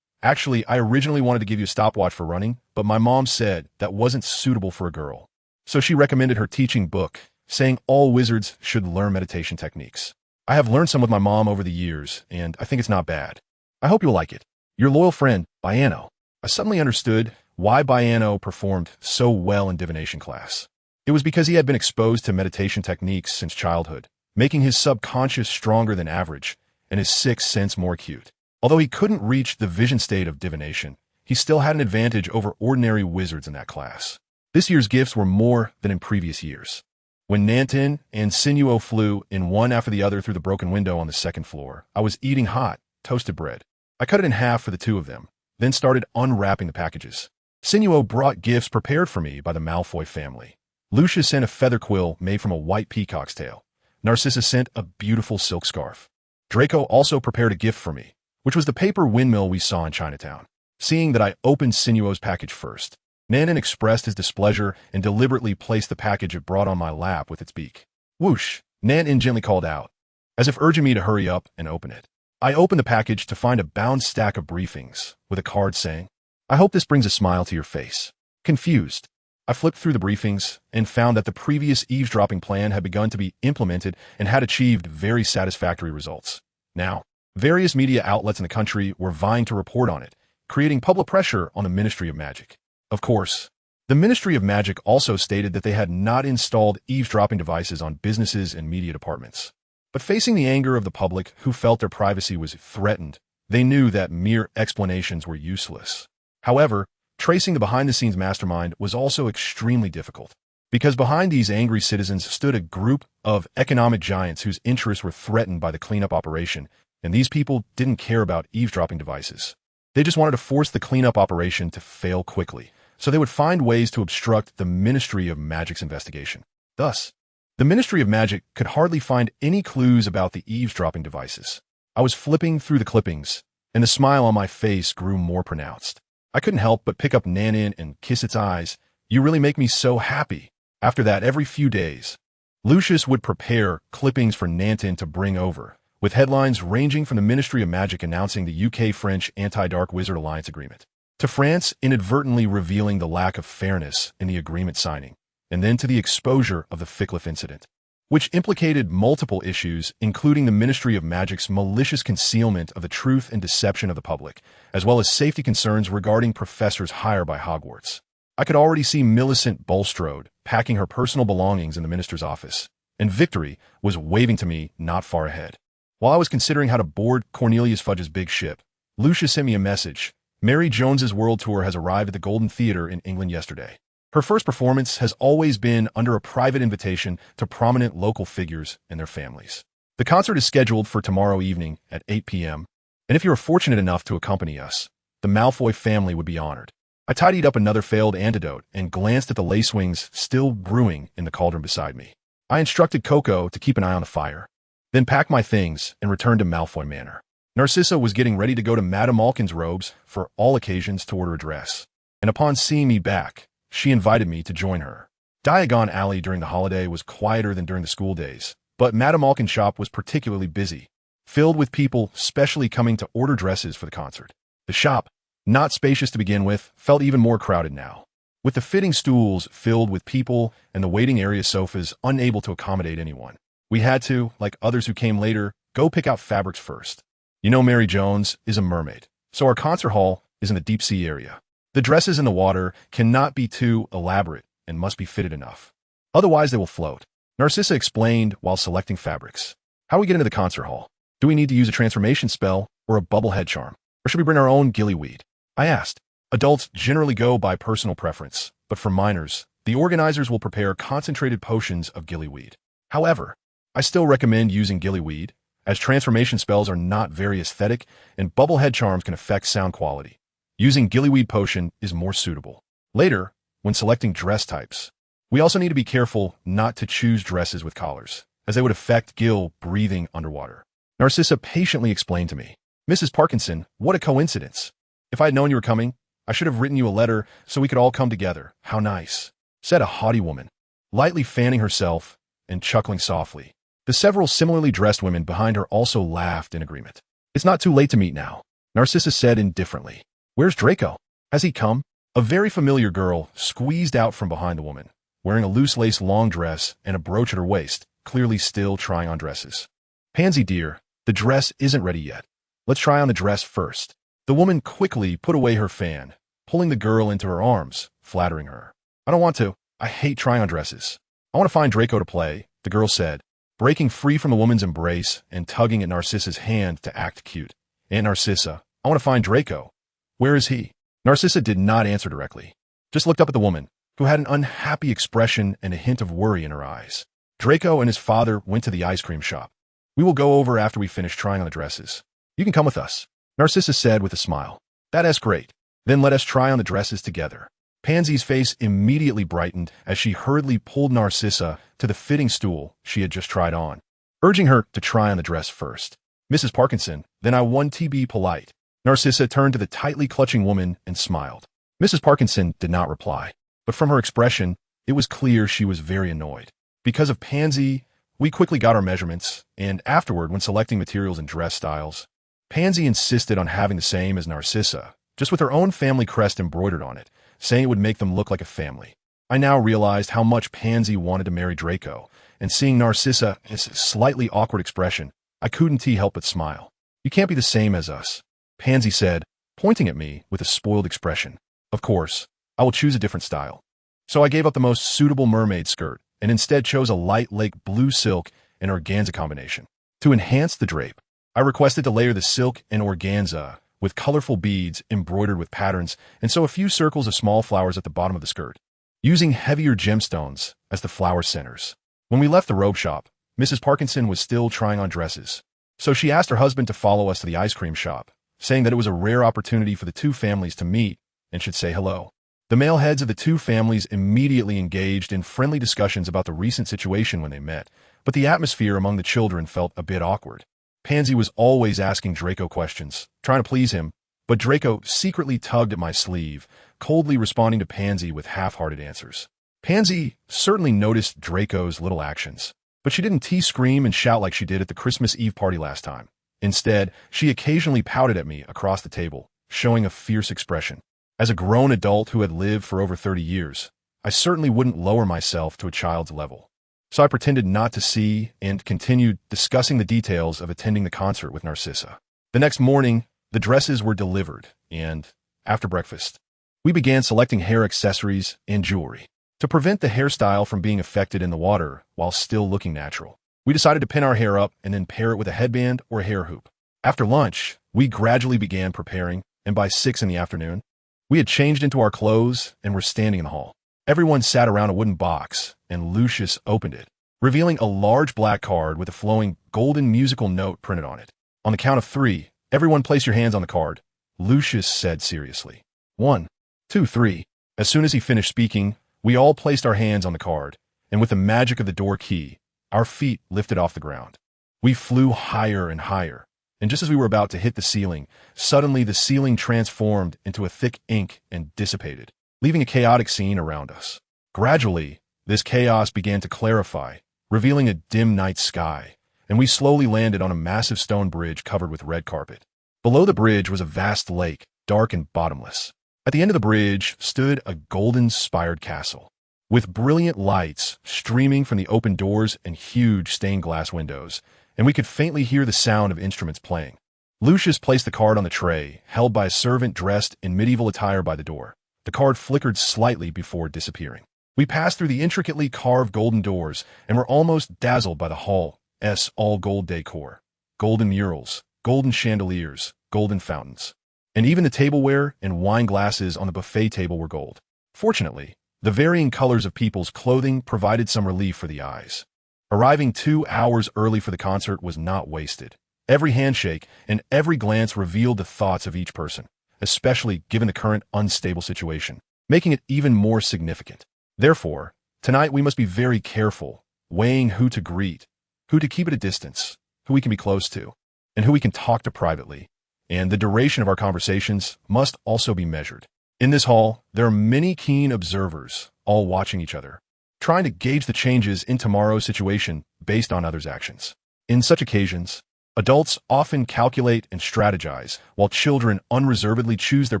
Actually, I originally wanted to give you a stopwatch for running, but my mom said that wasn't suitable for a girl. So she recommended her teaching book, saying all wizards should learn meditation techniques. I have learned some with my mom over the years, and I think it's not bad. I hope you'll like it. Your loyal friend, Biano. I suddenly understood why Biano performed so well in divination class. It was because he had been exposed to meditation techniques since childhood, making his subconscious stronger than average and his sixth sense more acute. Although he couldn't reach the vision state of divination, he still had an advantage over ordinary wizards in that class. This year's gifts were more than in previous years. When Nantin and Sinuo flew in one after the other through the broken window on the second floor, I was eating hot, toasted bread. I cut it in half for the 2 of them, then started unwrapping the packages. Sinuo brought gifts prepared for me by the Malfoy family. Lucius sent a feather quill made from a white peacock's tail. Narcissa sent a beautiful silk scarf. Draco also prepared a gift for me, which was the paper windmill we saw in Chinatown. Seeing that I opened Sinuo's package first, Nanan expressed his displeasure and deliberately placed the package it brought on my lap with its beak. Whoosh! Nanan gently called out, as if urging me to hurry up and open it. I opened the package to find a bound stack of briefings, with a card saying, I hope this brings a smile to your face. Confused, I flipped through the briefings and found that the previous eavesdropping plan had begun to be implemented and had achieved very satisfactory results. Now, various media outlets in the country were vying to report on it, creating public pressure on the Ministry of Magic. Of course, the Ministry of Magic also stated that they had not installed eavesdropping devices on businesses and media departments. But facing the anger of the public who felt their privacy was threatened, they knew that mere explanations were useless. However, tracing the behind-the-scenes mastermind was also extremely difficult. Because behind these angry citizens stood a group of economic giants whose interests were threatened by the cleanup operation, and these people didn't care about eavesdropping devices. They just wanted to force the cleanup operation to fail quickly, so they would find ways to obstruct the Ministry of Magic's investigation. Thus, the Ministry of Magic could hardly find any clues about the eavesdropping devices. I was flipping through the clippings, and the smile on my face grew more pronounced. I couldn't help but pick up Nanin and kiss its eyes. "You really make me so happy." After that, every few days, Lucius would prepare clippings for Nantin to bring over, with headlines ranging from the Ministry of Magic announcing the UK-French Anti-Dark Wizard Alliance Agreement, to France inadvertently revealing the lack of fairness in the agreement signing, and then to the exposure of the Fickliffe incident, which implicated multiple issues, including the Ministry of Magic's malicious concealment of the truth and deception of the public, as well as safety concerns regarding professors hired by Hogwarts. I could already see Millicent Bulstrode packing her personal belongings in the minister's office, and Victory was waving to me not far ahead. While I was considering how to board Cornelius Fudge's big ship, Lucius sent me a message. "Mary Jones's World Tour has arrived at the Golden Theatre in England yesterday. Her first performance has always been under a private invitation to prominent local figures and their families. The concert is scheduled for tomorrow evening at 8 p.m., and if you are fortunate enough to accompany us, the Malfoy family would be honored." I tidied up another failed antidote and glanced at the lacewings still brewing in the cauldron beside me. I instructed Coco to keep an eye on the fire, then packed my things and returned to Malfoy Manor. Narcissa was getting ready to go to Madame Malkin's robes for all occasions to order a dress, and upon seeing me back, she invited me to join her. Diagon Alley during the holiday was quieter than during the school days, but Madame Malkin's shop was particularly busy, filled with people specially coming to order dresses for the concert. The shop, not spacious to begin with, felt even more crowded now, with the fitting stools filled with people and the waiting area sofas unable to accommodate anyone. We had to, like others who came later, go pick out fabrics first. You know, Mary Jones is a mermaid, so our concert hall is in the deep sea area. The dresses in the water cannot be too elaborate and must be fitted enough. Otherwise, they will float. Narcissa explained while selecting fabrics. "How do we get into the concert hall? Do we need to use a transformation spell or a bubble head charm? Or should we bring our own gillyweed?" I asked. Adults generally go by personal preference, but for minors, the organizers will prepare concentrated potions of gillyweed. However, I still recommend using gillyweed, as transformation spells are not very aesthetic and bubblehead charms can affect sound quality. Using gillyweed potion is more suitable. Later, when selecting dress types, we also need to be careful not to choose dresses with collars, as they would affect Gil breathing underwater. Narcissa patiently explained to me. "Mrs. Parkinson, what a coincidence. If I had known you were coming, I should have written you a letter so we could all come together. How nice," said a haughty woman, lightly fanning herself and chuckling softly. The several similarly dressed women behind her also laughed in agreement. "It's not too late to meet now," Narcissa said indifferently. "Where's Draco? Has he come?" A very familiar girl squeezed out from behind the woman, wearing a loose-lace long dress and a brooch at her waist, clearly still trying on dresses. "Pansy dear, the dress isn't ready yet. Let's try on the dress first." The woman quickly put away her fan, pulling the girl into her arms, flattering her. "I don't want to. I hate trying on dresses. I want to find Draco to play," the girl said, breaking free from the woman's embrace and tugging at Narcissa's hand to act cute. "Aunt Narcissa, I want to find Draco. Where is he?" Narcissa did not answer directly, just looked up at the woman, who had an unhappy expression and a hint of worry in her eyes. "Draco and his father went to the ice cream shop. We will go over after we finish trying on the dresses. You can come with us," Narcissa said with a smile. "That's great. Then let us try on the dresses together." Pansy's face immediately brightened as she hurriedly pulled Narcissa to the fitting stool she had just tried on, urging her to try on the dress first. "Mrs. Parkinson, then I want to be polite." Narcissa turned to the tightly clutching woman and smiled. Mrs. Parkinson did not reply, but from her expression, it was clear she was very annoyed. Because of Pansy, we quickly got our measurements, and afterward, when selecting materials and dress styles, Pansy insisted on having the same as Narcissa, just with her own family crest embroidered on it, saying it would make them look like a family. I now realized how much Pansy wanted to marry Draco, and seeing Narcissa's slightly awkward expression, I couldn't help but smile. "You can't be the same as us," Pansy said, pointing at me with a spoiled expression. "Of course, I will choose a different style." So I gave up the most suitable mermaid skirt, and instead chose a light lake blue silk and organza combination. To enhance the drape, I requested to layer the silk and organza with colorful beads embroidered with patterns, and sew a few circles of small flowers at the bottom of the skirt. using heavier gemstones as the flower centers. When we left the robe shop, Mrs. Parkinson was still trying on dresses, so she asked her husband to follow us to the ice cream shop, saying that it was a rare opportunity for the two families to meet and should say hello. The male heads of the two families immediately engaged in friendly discussions about the recent situation when they met, but the atmosphere among the children felt a bit awkward. Pansy was always asking Draco questions, trying to please him, but Draco secretly tugged at my sleeve, coldly responding to Pansy with half-hearted answers. Pansy certainly noticed Draco's little actions, but she didn't scream and shout like she did at the Christmas Eve party last time. Instead, she occasionally pouted at me across the table, showing a fierce expression. As a grown adult who had lived for over 30 years, I certainly wouldn't lower myself to a child's level. So I pretended not to see and continued discussing the details of attending the concert with Narcissa. The next morning, the dresses were delivered, and, after breakfast, we began selecting hair accessories and jewelry. To prevent the hairstyle from being affected in the water while still looking natural, we decided to pin our hair up and then pair it with a headband or a hair hoop. After lunch, we gradually began preparing, and by 6 in the afternoon, we had changed into our clothes and were standing in the hall. Everyone sat around a wooden box, and Lucius opened it, revealing a large black card with a flowing golden musical note printed on it. On the count of 3, everyone place your hands on the card, Lucius said seriously. 1, 2, 3. As soon as he finished speaking, we all placed our hands on the card, and with the magic of the door key, our feet lifted off the ground. We flew higher and higher, and just as we were about to hit the ceiling, suddenly the ceiling transformed into a thick ink and dissipated, leaving a chaotic scene around us. Gradually, this chaos began to clarify, revealing a dim night sky, and we slowly landed on a massive stone bridge covered with red carpet. Below the bridge was a vast lake, dark and bottomless. At the end of the bridge stood a golden-spired castle, with brilliant lights streaming from the open doors and huge stained glass windows, and we could faintly hear the sound of instruments playing. Lucius placed the card on the tray, held by a servant dressed in medieval attire by the door. The card flickered slightly before disappearing. We passed through the intricately carved golden doors and were almost dazzled by the hall's all-gold decor. Golden murals, golden chandeliers, golden fountains. And even the tableware and wine glasses on the buffet table were gold. Fortunately, the varying colors of people's clothing provided some relief for the eyes. Arriving 2 hours early for the concert was not wasted. Every handshake and every glance revealed the thoughts of each person, especially given the current unstable situation, making it even more significant. Therefore, tonight we must be very careful, weighing who to greet, who to keep at a distance, who we can be close to, and who we can talk to privately. And the duration of our conversations must also be measured. In this hall, there are many keen observers, all watching each other, trying to gauge the changes in tomorrow's situation based on others' actions. In such occasions, adults often calculate and strategize, while children unreservedly choose their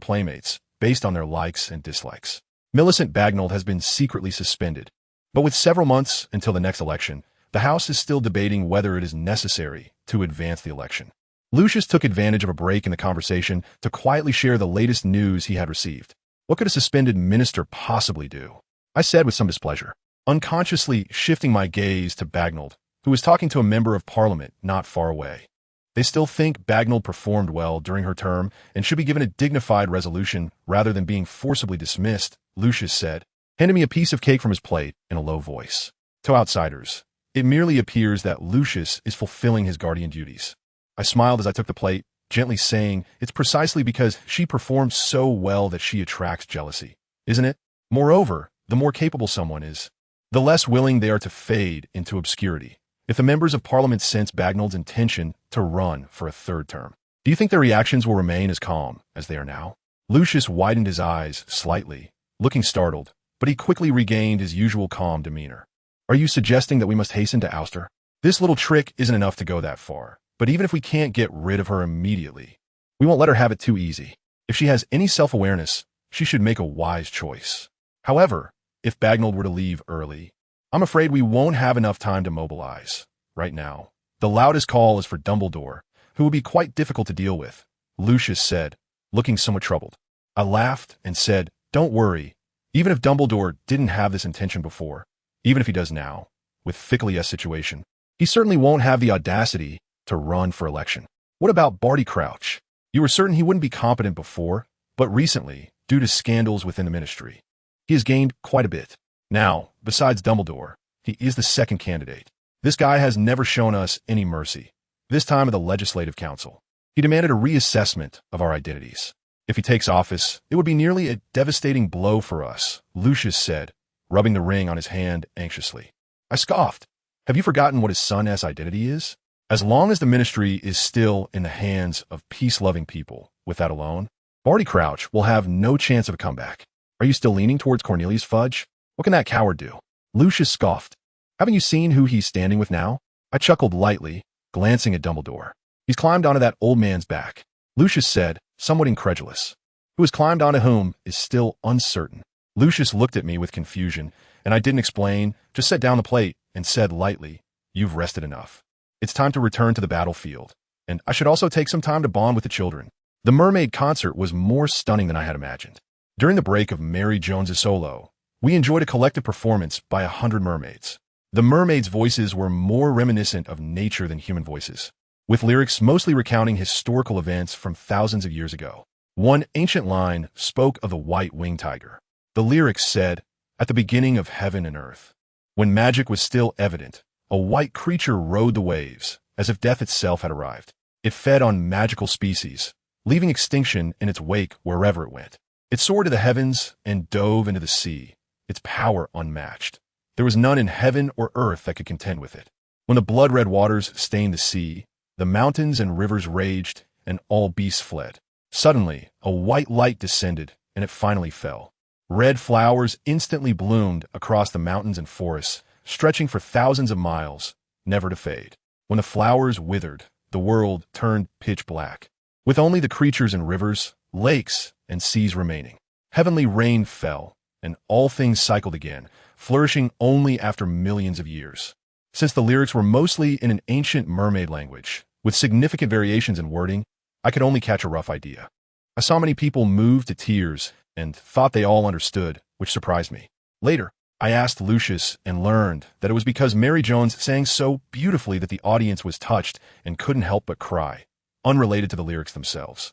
playmates based on their likes and dislikes. Millicent Bagnold has been secretly suspended, but with several months until the next election, the House is still debating whether it is necessary to advance the election. Lucius took advantage of a break in the conversation to quietly share the latest news he had received. What could a suspended minister possibly do? I said with some displeasure, unconsciously shifting my gaze to Bagnold, who was talking to a member of parliament not far away. They still think Bagnold performed well during her term and should be given a dignified resolution rather than being forcibly dismissed, Lucius said, handing me a piece of cake from his plate in a low voice. To outsiders, it merely appears that Lucius is fulfilling his guardian duties. I smiled as I took the plate, gently saying, it's precisely because she performs so well that she attracts jealousy, isn't it? Moreover, the more capable someone is, the less willing they are to fade into obscurity. If the members of parliament sense Bagnold's intention to run for a third term, do you think their reactions will remain as calm as they are now? Lucius widened his eyes slightly, looking startled, but he quickly regained his usual calm demeanor. Are you suggesting that we must hasten to oust her? This little trick isn't enough to go that far. But even if we can't get rid of her immediately, we won't let her have it too easy. If she has any self-awareness, she should make a wise choice. However, if Bagnold were to leave early, I'm afraid we won't have enough time to mobilize. Right now, the loudest call is for Dumbledore, who will be quite difficult to deal with, Lucius said, looking somewhat troubled. I laughed and said, don't worry, even if Dumbledore didn't have this intention before, even if he does now, with Ficklius' situation, he certainly won't have the audacity to run for election. What about Barty Crouch? You were certain he wouldn't be competent before, but recently, due to scandals within the ministry, He has gained quite a bit. Now, besides Dumbledore, he is the second candidate. This guy has never shown us any mercy, this time at the Legislative Council. He demanded a reassessment of our identities. If he takes office, it would be nearly a devastating blow for us, Lucius said, rubbing the ring on his hand anxiously. I scoffed. Have you forgotten what his son's identity is? As long as the ministry is still in the hands of peace-loving people, with that alone, Barty Crouch will have no chance of a comeback. Are you still leaning towards Cornelius Fudge? What can that coward do? Lucius scoffed. Haven't you seen who he's standing with now? I chuckled lightly, glancing at Dumbledore. He's climbed onto that old man's back. Lucius said, somewhat incredulous. Who has climbed onto whom is still uncertain. Lucius looked at me with confusion, and I didn't explain, just set down the plate and said lightly, You've rested enough. It's time to return to the battlefield, and I should also take some time to bond with the children. The mermaid concert was more stunning than I had imagined. During the break of Mary Jones's solo, we enjoyed a collective performance by 100 mermaids. The mermaids' voices were more reminiscent of nature than human voices, with lyrics mostly recounting historical events from thousands of years ago. One ancient line spoke of the white-winged tiger. The lyrics said, At the beginning of heaven and earth, when magic was still evident, a white creature rode the waves, as if death itself had arrived. It fed on magical species, leaving extinction in its wake wherever it went. It soared to the heavens and dove into the sea, its power unmatched. There was none in heaven or earth that could contend with it. When the blood-red waters stained the sea, the mountains and rivers raged, and all beasts fled. Suddenly, a white light descended, and it finally fell. Red flowers instantly bloomed across the mountains and forests, stretching for thousands of miles, never to fade. When the flowers withered, the world turned pitch black, with only the creatures and rivers, lakes, and seas remaining. Heavenly rain fell, and all things cycled again, flourishing only after millions of years. Since the lyrics were mostly in an ancient mermaid language, with significant variations in wording, I could only catch a rough idea. I saw many people moved to tears and thought they all understood, which surprised me. Later, I asked Lucius and learned that it was because Mary Jones sang so beautifully that the audience was touched and couldn't help but cry, unrelated to the lyrics themselves.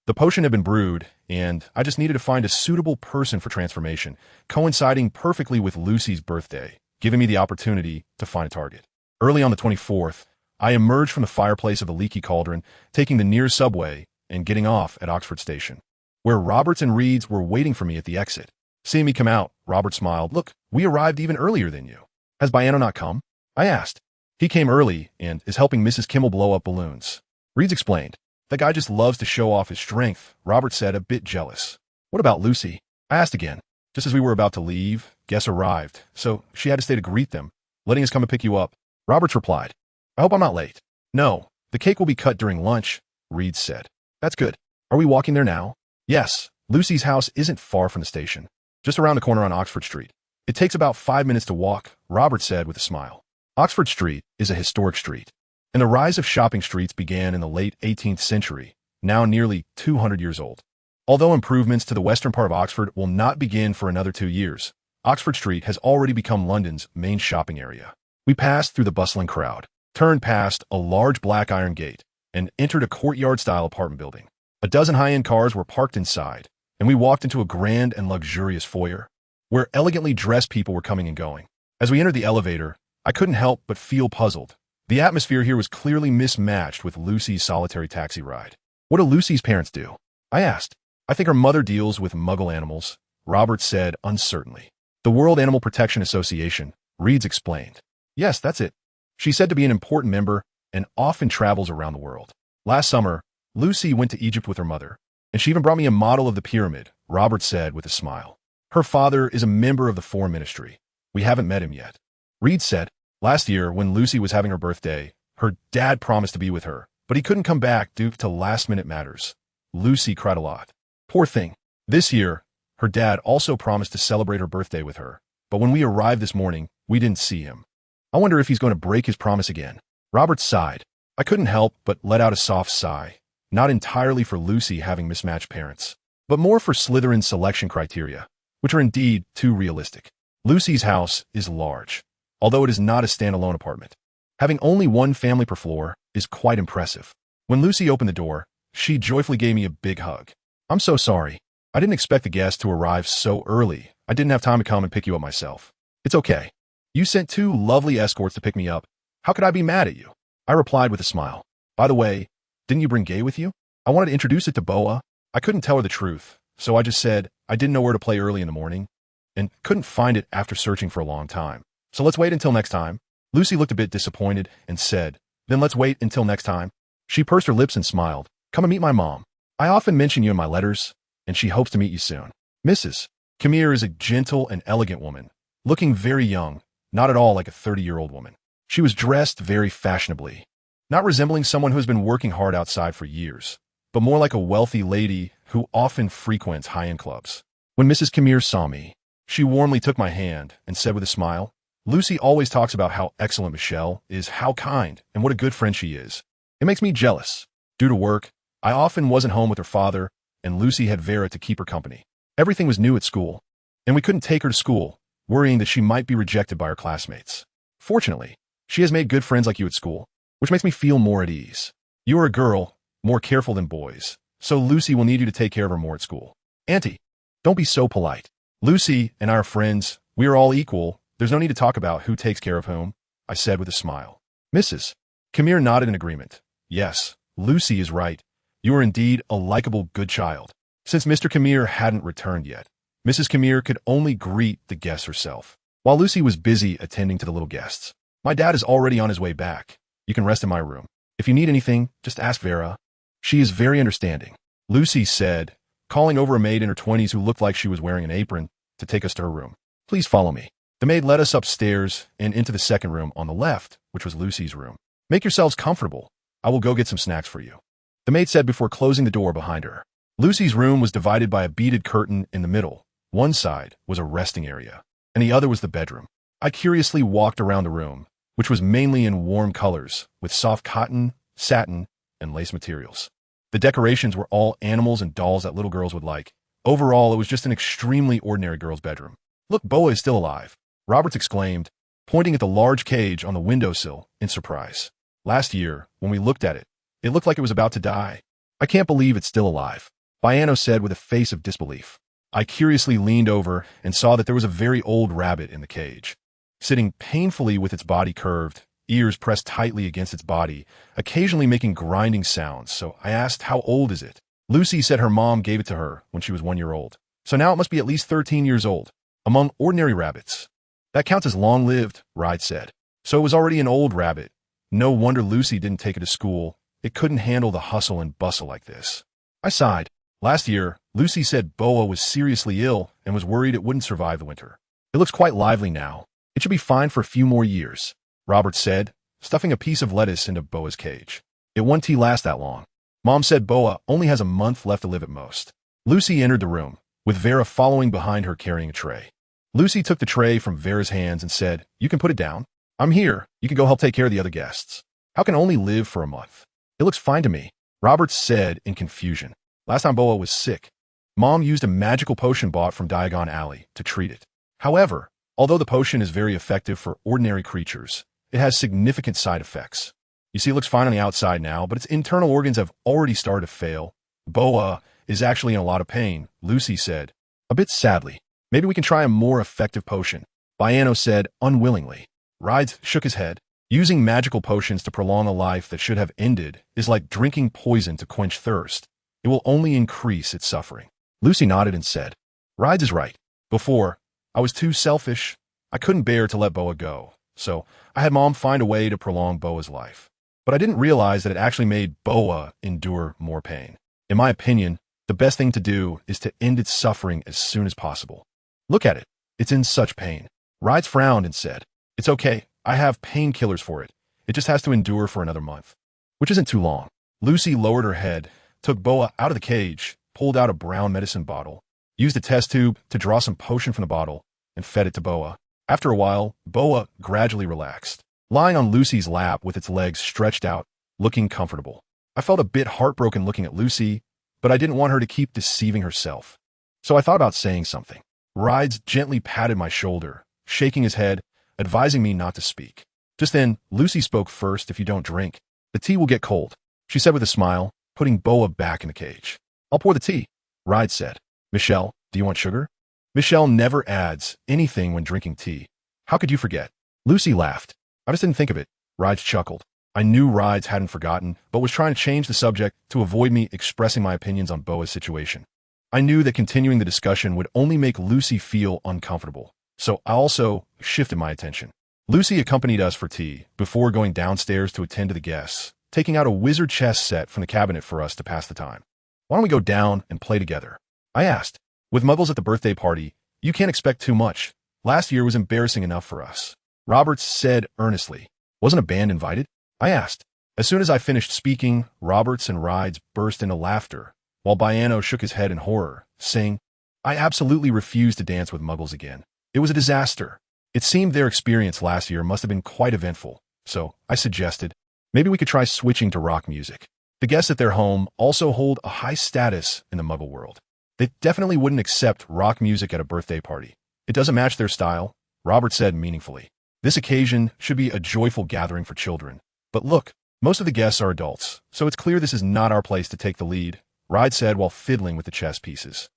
The potion had been brewed, and I just needed to find a suitable person for transformation, coinciding perfectly with Lucy's birthday, giving me the opportunity to find a target. Early on the 24th, I emerged from the fireplace of the leaky cauldron, taking the nearest subway and getting off at Oxford Station, where Roberts and Reeds were waiting for me at the exit. Seeing me come out, Robert smiled. Look, we arrived even earlier than you. Has Biano not come? I asked. He came early and is helping Mrs. Kimmel blow up balloons. Reeds explained. That guy just loves to show off his strength, Robert said, a bit jealous. What about Lucy? I asked again. Just as we were about to leave, guests arrived, so she had to stay to greet them, letting us come and pick you up. Roberts replied. I hope I'm not late. No, the cake will be cut during lunch, Reeds said. That's good. Are we walking there now? Yes, Lucy's house isn't far from the station, just around the corner on Oxford Street. It takes about 5 minutes to walk, Robert said with a smile. Oxford Street is a historic street, and the rise of shopping streets began in the late 18th century, now nearly 200 years old. Although improvements to the western part of Oxford will not begin for another 2 years, Oxford Street has already become London's main shopping area. We passed through the bustling crowd, turned past a large black iron gate, and entered a courtyard-style apartment building. A dozen high-end cars were parked inside, and we walked into a grand and luxurious foyer, where elegantly dressed people were coming and going. As we entered the elevator, I couldn't help but feel puzzled. The atmosphere here was clearly mismatched with Lucy's solitary taxi ride. What do Lucy's parents do? I asked. I think her mother deals with muggle animals, Robert said uncertainly. The World Animal Protection Association, Reeds explained. Yes, that's it. She's said to be an important member and often travels around the world. Last summer, Lucy went to Egypt with her mother, and she even brought me a model of the pyramid, Robert said with a smile. Her father is a member of the Foreign Ministry. We haven't met him yet. Reed said, last year, when Lucy was having her birthday, her dad promised to be with her, but he couldn't come back due to last-minute matters. Lucy cried a lot. Poor thing. This year, her dad also promised to celebrate her birthday with her, but when we arrived this morning, we didn't see him. I wonder if he's going to break his promise again. Robert sighed. I couldn't help but let out a soft sigh, not entirely for Lucy having mismatched parents, but more for Slytherin's selection criteria, which are indeed too realistic. Lucy's house is large, although it is not a standalone apartment. Having only one family per floor is quite impressive. When Lucy opened the door, she joyfully gave me a big hug. I'm so sorry. I didn't expect the guests to arrive so early, I didn't have time to come and pick you up myself. It's okay. You sent 2 lovely escorts to pick me up. How could I be mad at you? I replied with a smile. By the way, didn't you bring Gay with you? I wanted to introduce it to Boa. I couldn't tell her the truth, so I just said I didn't know where to play early in the morning and couldn't find it after searching for a long time. So let's wait until next time. Lucy looked a bit disappointed and said, then let's wait until next time. She pursed her lips and smiled. Come and meet my mom. I often mention you in my letters, and she hopes to meet you soon. Mrs. Camille is a gentle and elegant woman, looking very young, not at all like a 30-year-old woman. She was dressed very fashionably, not resembling someone who has been working hard outside for years, but more like a wealthy lady who often frequents high-end clubs. When Mrs. Camille saw me, she warmly took my hand and said with a smile, Lucy always talks about how excellent Michelle is, how kind, and what a good friend she is. It makes me jealous. Due to work, I often wasn't home with her father, and Lucy had Vera to keep her company. Everything was new at school, and we couldn't take her to school, worrying that she might be rejected by her classmates. Fortunately, she has made good friends like you at school, which makes me feel more at ease. You are a girl, more careful than boys, so Lucy will need you to take care of her more at school. Auntie, don't be so polite. Lucy and I are friends. We are all equal. There's no need to talk about who takes care of whom, I said with a smile. Mrs. Camille nodded in agreement. Yes, Lucy is right. You are indeed a likable good child. Since Mr. Camille hadn't returned yet, Mrs. Camille could only greet the guests herself, while Lucy was busy attending to the little guests. My dad is already on his way back. You can rest in my room. If you need anything, just ask Vera. She is very understanding, Lucy said, calling over a maid in her 20s who looked like she was wearing an apron to take us to her room. Please follow me. The maid led us upstairs and into the second room on the left, which was Lucy's room. Make yourselves comfortable. I will go get some snacks for you, the maid said before closing the door behind her. Lucy's room was divided by a beaded curtain in the middle. One side was a resting area, and the other was the bedroom. I curiously walked around the room, which was mainly in warm colors, with soft cotton, satin, and lace materials. The decorations were all animals and dolls that little girls would like. Overall, it was just an extremely ordinary girl's bedroom. Look, Boa is still alive, Roberts exclaimed, pointing at the large cage on the windowsill in surprise. Last year, when we looked at it, it looked like it was about to die. I can't believe it's still alive, Biano said with a face of disbelief. I curiously leaned over and saw that there was a very old rabbit in the cage, sitting painfully with its body curved, ears pressed tightly against its body, occasionally making grinding sounds, so I asked, how old is it? Lucy said her mom gave it to her when she was 1 year old, so now it must be at least 13 years old. Among ordinary rabbits, that counts as long-lived, Ride said. So it was already an old rabbit. No wonder Lucy didn't take it to school. It couldn't handle the hustle and bustle like this. I sighed. Last year, Lucy said Boa was seriously ill and was worried it wouldn't survive the winter. It looks quite lively now. It should be fine for a few more years, Robert said, stuffing a piece of lettuce into Boa's cage. It won't last that long. Mom said Boa only has a month left to live at most. Lucy entered the room, with Vera following behind her carrying a tray. Lucy took the tray from Vera's hands and said, you can put it down. I'm here. You can go help take care of the other guests. How can only live for a month? It looks fine to me, Robert said in confusion. Last time Boa was sick, Mom used a magical potion bought from Diagon Alley to treat it. However, although the potion is very effective for ordinary creatures, it has significant side effects. You see, it looks fine on the outside now, but its internal organs have already started to fail. Boa is actually in a lot of pain, Lucy said, a bit sadly. Maybe we can try a more effective potion, Biano said unwillingly. Rides shook his head. Using magical potions to prolong a life that should have ended is like drinking poison to quench thirst. It will only increase its suffering. Lucy nodded and said, Rides is right. Before, I was too selfish. I couldn't bear to let Boa go, so I had Mom find a way to prolong Boa's life. But I didn't realize that it actually made Boa endure more pain. In my opinion, the best thing to do is to end its suffering as soon as possible. Look at it. It's in such pain. Rides frowned and said, it's okay. I have painkillers for it. It just has to endure for another month, which isn't too long. Lucy lowered her head, took Boa out of the cage, pulled out a brown medicine bottle, used a test tube to draw some potion from the bottle, and fed it to Boa. After a while, Boa gradually relaxed, lying on Lucy's lap with its legs stretched out, looking comfortable. I felt a bit heartbroken looking at Lucy, but I didn't want her to keep deceiving herself. So I thought about saying something. Rides gently patted my shoulder, shaking his head, advising me not to speak. Just then, Lucy spoke first. If you don't drink, the tea will get cold, she said with a smile, putting Boa back in the cage. I'll pour the tea, Ride said. Michelle, do you want sugar? Michelle never adds anything when drinking tea. How could you forget? Lucy laughed. I just didn't think of it. Rides chuckled. I knew Rides hadn't forgotten, but was trying to change the subject to avoid me expressing my opinions on Boa's situation. I knew that continuing the discussion would only make Lucy feel uncomfortable, so I also shifted my attention. Lucy accompanied us for tea before going downstairs to attend to the guests, taking out a wizard chess set from the cabinet for us to pass the time. Why don't we go down and play together? I asked. With Muggles at the birthday party, you can't expect too much. Last year was embarrassing enough for us. Roberts said earnestly. Wasn't a band invited? I asked. As soon as I finished speaking, Roberts and Rides burst into laughter, while Baiano shook his head in horror, saying, I absolutely refuse to dance with Muggles again. It was a disaster. It seemed their experience last year must have been quite eventful, so I suggested, maybe we could try switching to rock music. The guests at their home also hold a high status in the Muggle world. They definitely wouldn't accept rock music at a birthday party. It doesn't match their style, Robert said meaningfully. This occasion should be a joyful gathering for children. But look, most of the guests are adults, so it's clear this is not our place to take the lead, Ride said while fiddling with the chess pieces.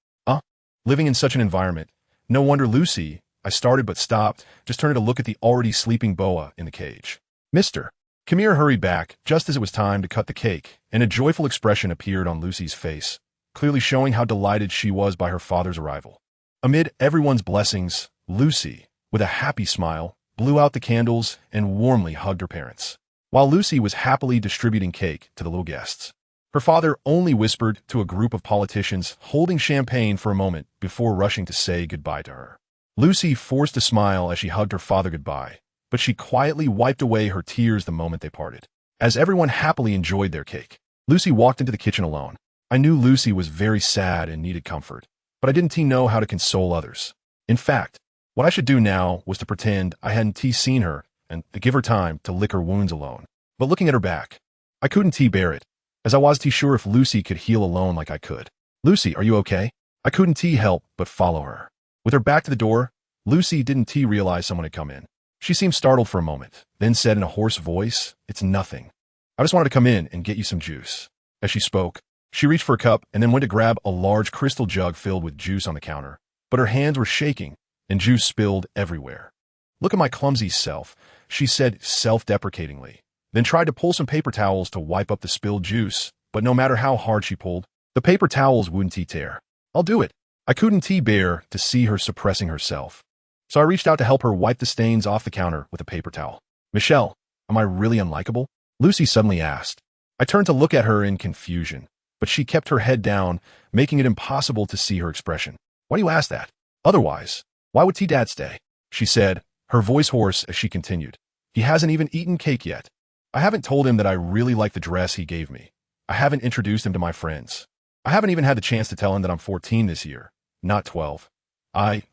Living in such an environment. No wonder Lucy, I started but stopped, just turned to look at the already sleeping Boa in the cage. Mister. Camille hurried back just as it was time to cut the cake, and a joyful expression appeared on Lucy's face, clearly showing how delighted she was by her father's arrival. Amid everyone's blessings, Lucy, with a happy smile, blew out the candles and warmly hugged her parents. While Lucy was happily distributing cake to the little guests, her father only whispered to a group of politicians holding champagne for a moment before rushing to say goodbye to her. Lucy forced a smile as she hugged her father goodbye, but she quietly wiped away her tears the moment they parted. As everyone happily enjoyed their cake, Lucy walked into the kitchen alone. I knew Lucy was very sad and needed comfort, but I didn't know how to console others. In fact, what I should do now was to pretend I hadn't seen her and give her time to lick her wounds alone. But looking at her back, I couldn't bear it, as I wasn't sure if Lucy could heal alone like I could. Lucy, are you okay? I couldn't help but follow her. With her back to the door, Lucy didn't realize someone had come in. She seemed startled for a moment, then said in a hoarse voice, It's nothing. I just wanted to come in and get you some juice. As she spoke, she reached for a cup and then went to grab a large crystal jug filled with juice on the counter, but her hands were shaking and juice spilled everywhere. Look at my clumsy self, she said self-deprecatingly, then tried to pull some paper towels to wipe up the spilled juice, but no matter how hard she pulled, the paper towels wouldn't tear. I'll do it. I couldn't bear to see her suppressing herself, so I reached out to help her wipe the stains off the counter with a paper towel. Michelle, am I really unlikable? Lucy suddenly asked. I turned to look at her in confusion, but she kept her head down, making it impossible to see her expression. Why do you ask that? Otherwise, why would T-Dad stay? She said, her voice hoarse as she continued. He hasn't even eaten cake yet. I haven't told him that I really like the dress he gave me. I haven't introduced him to my friends. I haven't even had the chance to tell him that I'm 14 this year, not 12.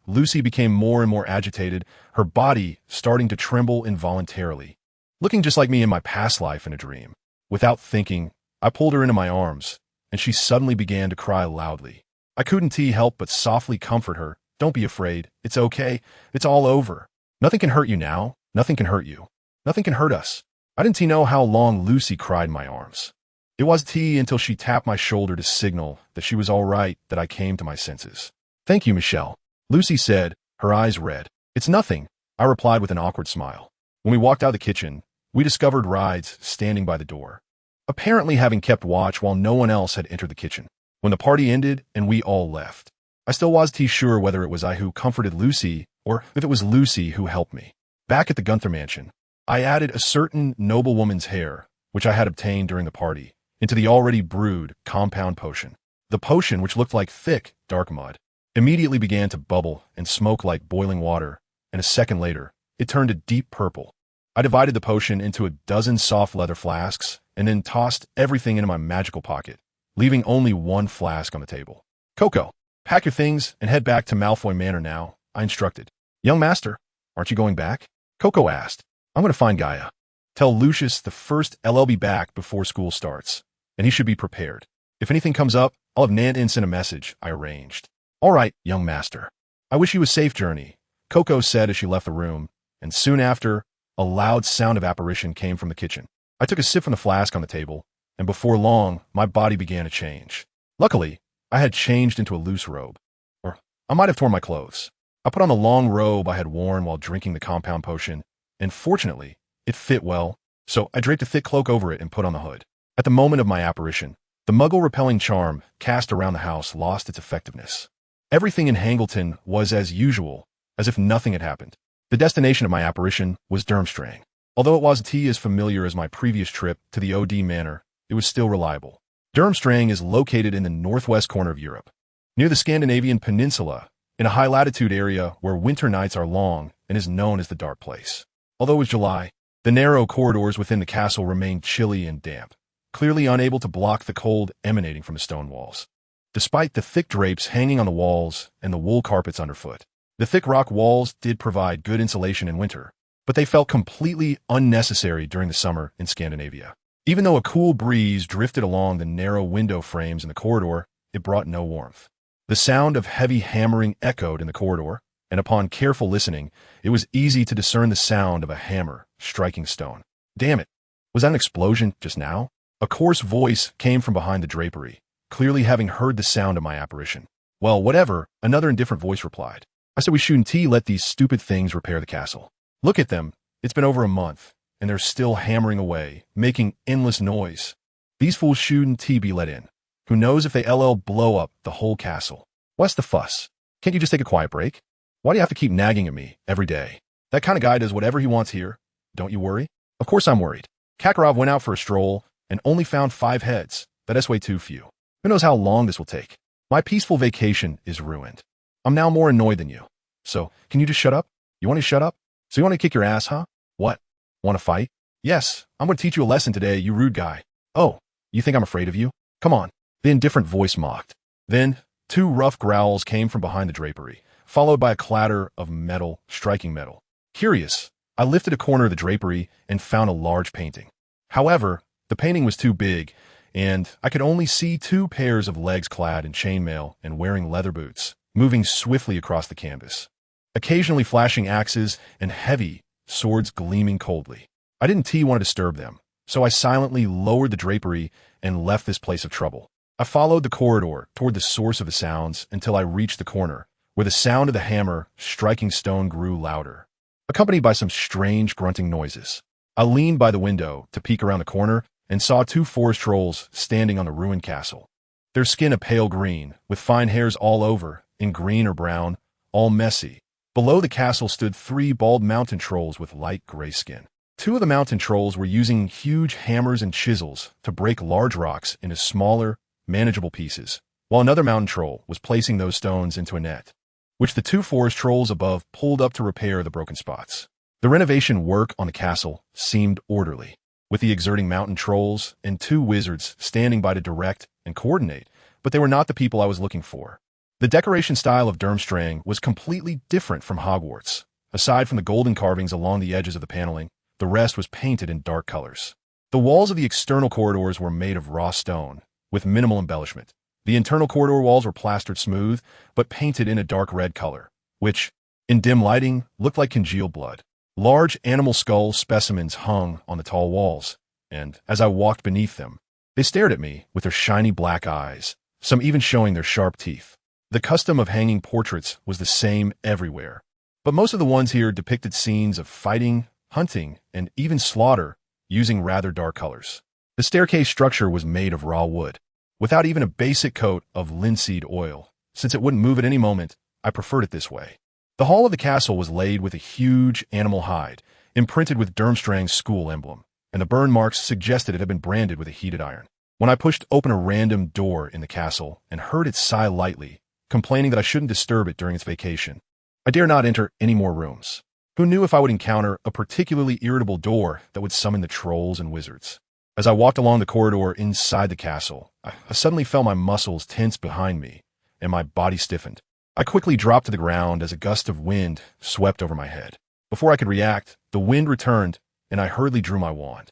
Lucy became more and more agitated, her body starting to tremble involuntarily, looking just like me in my past life in a dream. Without thinking, I pulled her into my arms, and she suddenly began to cry loudly. I couldn't help but softly comfort her. Don't be afraid. It's okay. It's all over. Nothing can hurt you now. Nothing can hurt you. Nothing can hurt us. I didn't know how long Lucy cried in my arms. It was until she tapped my shoulder to signal that she was all right that I came to my senses. Thank you, Michelle, Lucy said, her eyes red. It's nothing, I replied with an awkward smile. When we walked out of the kitchen, we discovered Rides standing by the door, apparently having kept watch while no one else had entered the kitchen. When the party ended and we all left, I still wasn't sure whether it was I who comforted Lucy or if it was Lucy who helped me. Back at the Gunther mansion, I added a certain noblewoman's hair, which I had obtained during the party, into the already brewed compound potion. The potion, which looked like thick, dark mud, immediately began to bubble and smoke like boiling water, and a second later, it turned a deep purple. I divided the potion into a dozen soft leather flasks and then tossed everything into my magical pocket, leaving only one flask on the table. Coco, pack your things and head back to Malfoy Manor now, I instructed. Young master, aren't you going back? Coco asked. I'm going to find Gaia. Tell Lucius the first LL be back before school starts, and he should be prepared. If anything comes up, I'll have Nan send a message I arranged. All right, young master. I wish you a safe journey, Coco said as she left the room, and soon after, a loud sound of apparition came from the kitchen. I took a sip from the flask on the table, and before long, my body began to change. Luckily, I had changed into a loose robe. Or I might have torn my clothes. I put on the long robe I had worn while drinking the compound potion, and fortunately, it fit well, so I draped a thick cloak over it and put on the hood. At the moment of my apparition, the muggle-repelling charm cast around the house lost its effectiveness. Everything in Hangleton was as usual, as if nothing had happened. The destination of my apparition was Durmstrang. Although it wasn't as familiar as my previous trip to the OD Manor, it was still reliable. Durmstrang is located in the northwest corner of Europe, near the Scandinavian peninsula, in a high-latitude area where winter nights are long and is known as the Dark Place. Although it was July, the narrow corridors within the castle remained chilly and damp, clearly unable to block the cold emanating from the stone walls. Despite the thick drapes hanging on the walls and the wool carpets underfoot, the thick rock walls did provide good insulation in winter, but they felt completely unnecessary during the summer in Scandinavia. Even though a cool breeze drifted along the narrow window frames in the corridor, it brought no warmth. The sound of heavy hammering echoed in the corridor, and upon careful listening, it was easy to discern the sound of a hammer striking stone. Damn it! Was that an explosion just now? A coarse voice came from behind the drapery, clearly having heard the sound of my apparition. Well, whatever, another indifferent voice replied. I said we shouldn't let these stupid things repair the castle. Look at them. It's been over a month, and they're still hammering away, making endless noise. These fools shouldn't be let in. Who knows if they blow up the whole castle? What's the fuss? Can't you just take a quiet break? Why do you have to keep nagging at me every day? That kind of guy does whatever he wants here. Don't you worry? Of course I'm worried. Kakarov went out for a stroll and only found 5 heads. That's way too few. Who knows how long this will take? My peaceful vacation is ruined. I'm now more annoyed than you. So, can you just shut up? You want to shut up? So you want to kick your ass, huh? What? Want to fight? Yes, I'm going to teach you a lesson today, you rude guy. Oh, you think I'm afraid of you? Come on. The indifferent voice mocked. Then, 2 rough growls came from behind the drapery, followed by a clatter of metal striking metal. Curious, I lifted a corner of the drapery and found a large painting. However, the painting was too big, and I could only see 2 pairs of legs clad in chainmail and wearing leather boots, moving swiftly across the canvas, occasionally flashing axes and heavy swords gleaming coldly. I didn't want to disturb them, so I silently lowered the drapery and left this place of trouble. I followed the corridor toward the source of the sounds until I reached the corner, where the sound of the hammer striking stone grew louder, accompanied by some strange grunting noises. I leaned by the window to peek around the corner and saw 2 forest trolls standing on the ruined castle. Their skin a pale green, with fine hairs all over, in green or brown, all messy. Below the castle stood 3 bald mountain trolls with light gray skin. 2 of the mountain trolls were using huge hammers and chisels to break large rocks into smaller, manageable pieces, while another mountain troll was placing those stones into a net, which the 2 forest trolls above pulled up to repair the broken spots. The renovation work on the castle seemed orderly, with the exerting mountain trolls and 2 wizards standing by to direct and coordinate, but they were not the people I was looking for. The decoration style of Durmstrang was completely different from Hogwarts. Aside from the golden carvings along the edges of the paneling, the rest was painted in dark colors. The walls of the external corridors were made of raw stone, with minimal embellishment. The internal corridor walls were plastered smooth, but painted in a dark red color, which, in dim lighting, looked like congealed blood. Large animal skull specimens hung on the tall walls, and as I walked beneath them, they stared at me with their shiny black eyes, some even showing their sharp teeth. The custom of hanging portraits was the same everywhere, but most of the ones here depicted scenes of fighting, hunting, and even slaughter, using rather dark colors. The staircase structure was made of raw wood, without even a basic coat of linseed oil. Since it wouldn't move at any moment, I preferred it this way. The hall of the castle was laid with a huge animal hide, imprinted with Durmstrang's school emblem, and the burn marks suggested it had been branded with a heated iron. When I pushed open a random door in the castle and heard it sigh lightly, complaining that I shouldn't disturb it during its vacation, I dare not enter any more rooms. Who knew if I would encounter a particularly irritable door that would summon the trolls and wizards? As I walked along the corridor inside the castle, I suddenly felt my muscles tense behind me, and my body stiffened. I quickly dropped to the ground as a gust of wind swept over my head. Before I could react, the wind returned, and I hurriedly drew my wand.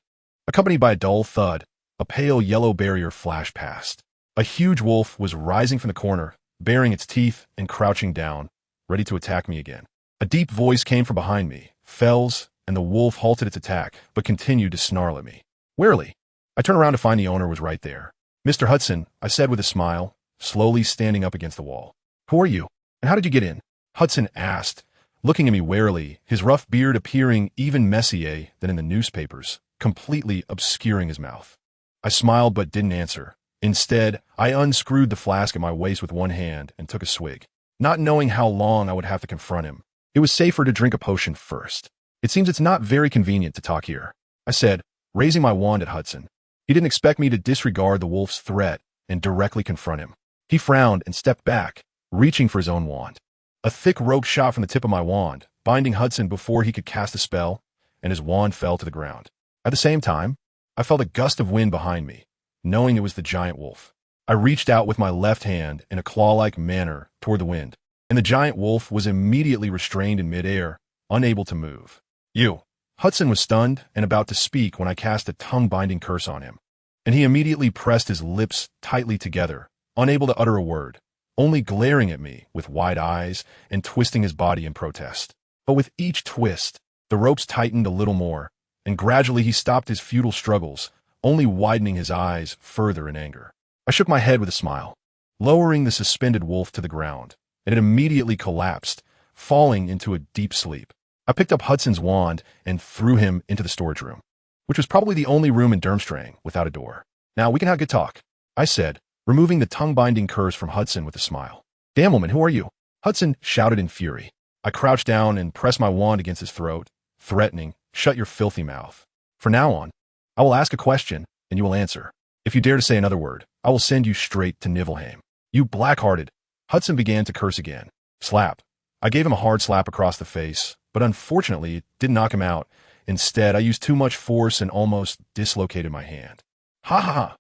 Accompanied by a dull thud, a pale yellow barrier flashed past. A huge wolf was rising from the corner, baring its teeth and crouching down, ready to attack me again. A deep voice came from behind me, Fells, and the wolf halted its attack, but continued to snarl at me. Warily, I turned around to find the owner was right there. Mr. Hudson, I said with a smile, slowly standing up against the wall. Who are you? And how did you get in? Hudson asked, looking at me warily, his rough beard appearing even messier than in the newspapers, completely obscuring his mouth. I smiled but didn't answer. Instead, I unscrewed the flask at my waist with one hand and took a swig, not knowing how long I would have to confront him. It was safer to drink a potion first. It seems it's not very convenient to talk here, I said, raising my wand at Hudson. He didn't expect me to disregard the wolf's threat and directly confront him. He frowned and stepped back, reaching for his own wand. A thick rope shot from the tip of my wand, binding Hudson before he could cast a spell, and his wand fell to the ground. At the same time, I felt a gust of wind behind me, knowing it was the giant wolf. I reached out with my left hand in a claw-like manner toward the wind, and the giant wolf was immediately restrained in midair, unable to move. You. Hudson was stunned and about to speak when I cast a tongue-binding curse on him, and he immediately pressed his lips tightly together, unable to utter a word, only glaring at me with wide eyes and twisting his body in protest. But with each twist, the ropes tightened a little more, and gradually he stopped his futile struggles, only widening his eyes further in anger. I shook my head with a smile, lowering the suspended wolf to the ground, and it immediately collapsed, falling into a deep sleep. I picked up Hudson's wand and threw him into the storage room, which was probably the only room in Durmstrang without a door. Now we can have good talk, I said, removing the tongue-binding curse from Hudson with a smile. Damn woman, who are you? Hudson shouted in fury. I crouched down and pressed my wand against his throat, threatening, shut your filthy mouth. From now on, I will ask a question, and you will answer. If you dare to say another word, I will send you straight to Niflheim. You black-hearted. Hudson began to curse again. Slap. I gave him a hard slap across the face, but unfortunately it didn't knock him out. Instead, I used too much force and almost dislocated my hand. Ha ha ha.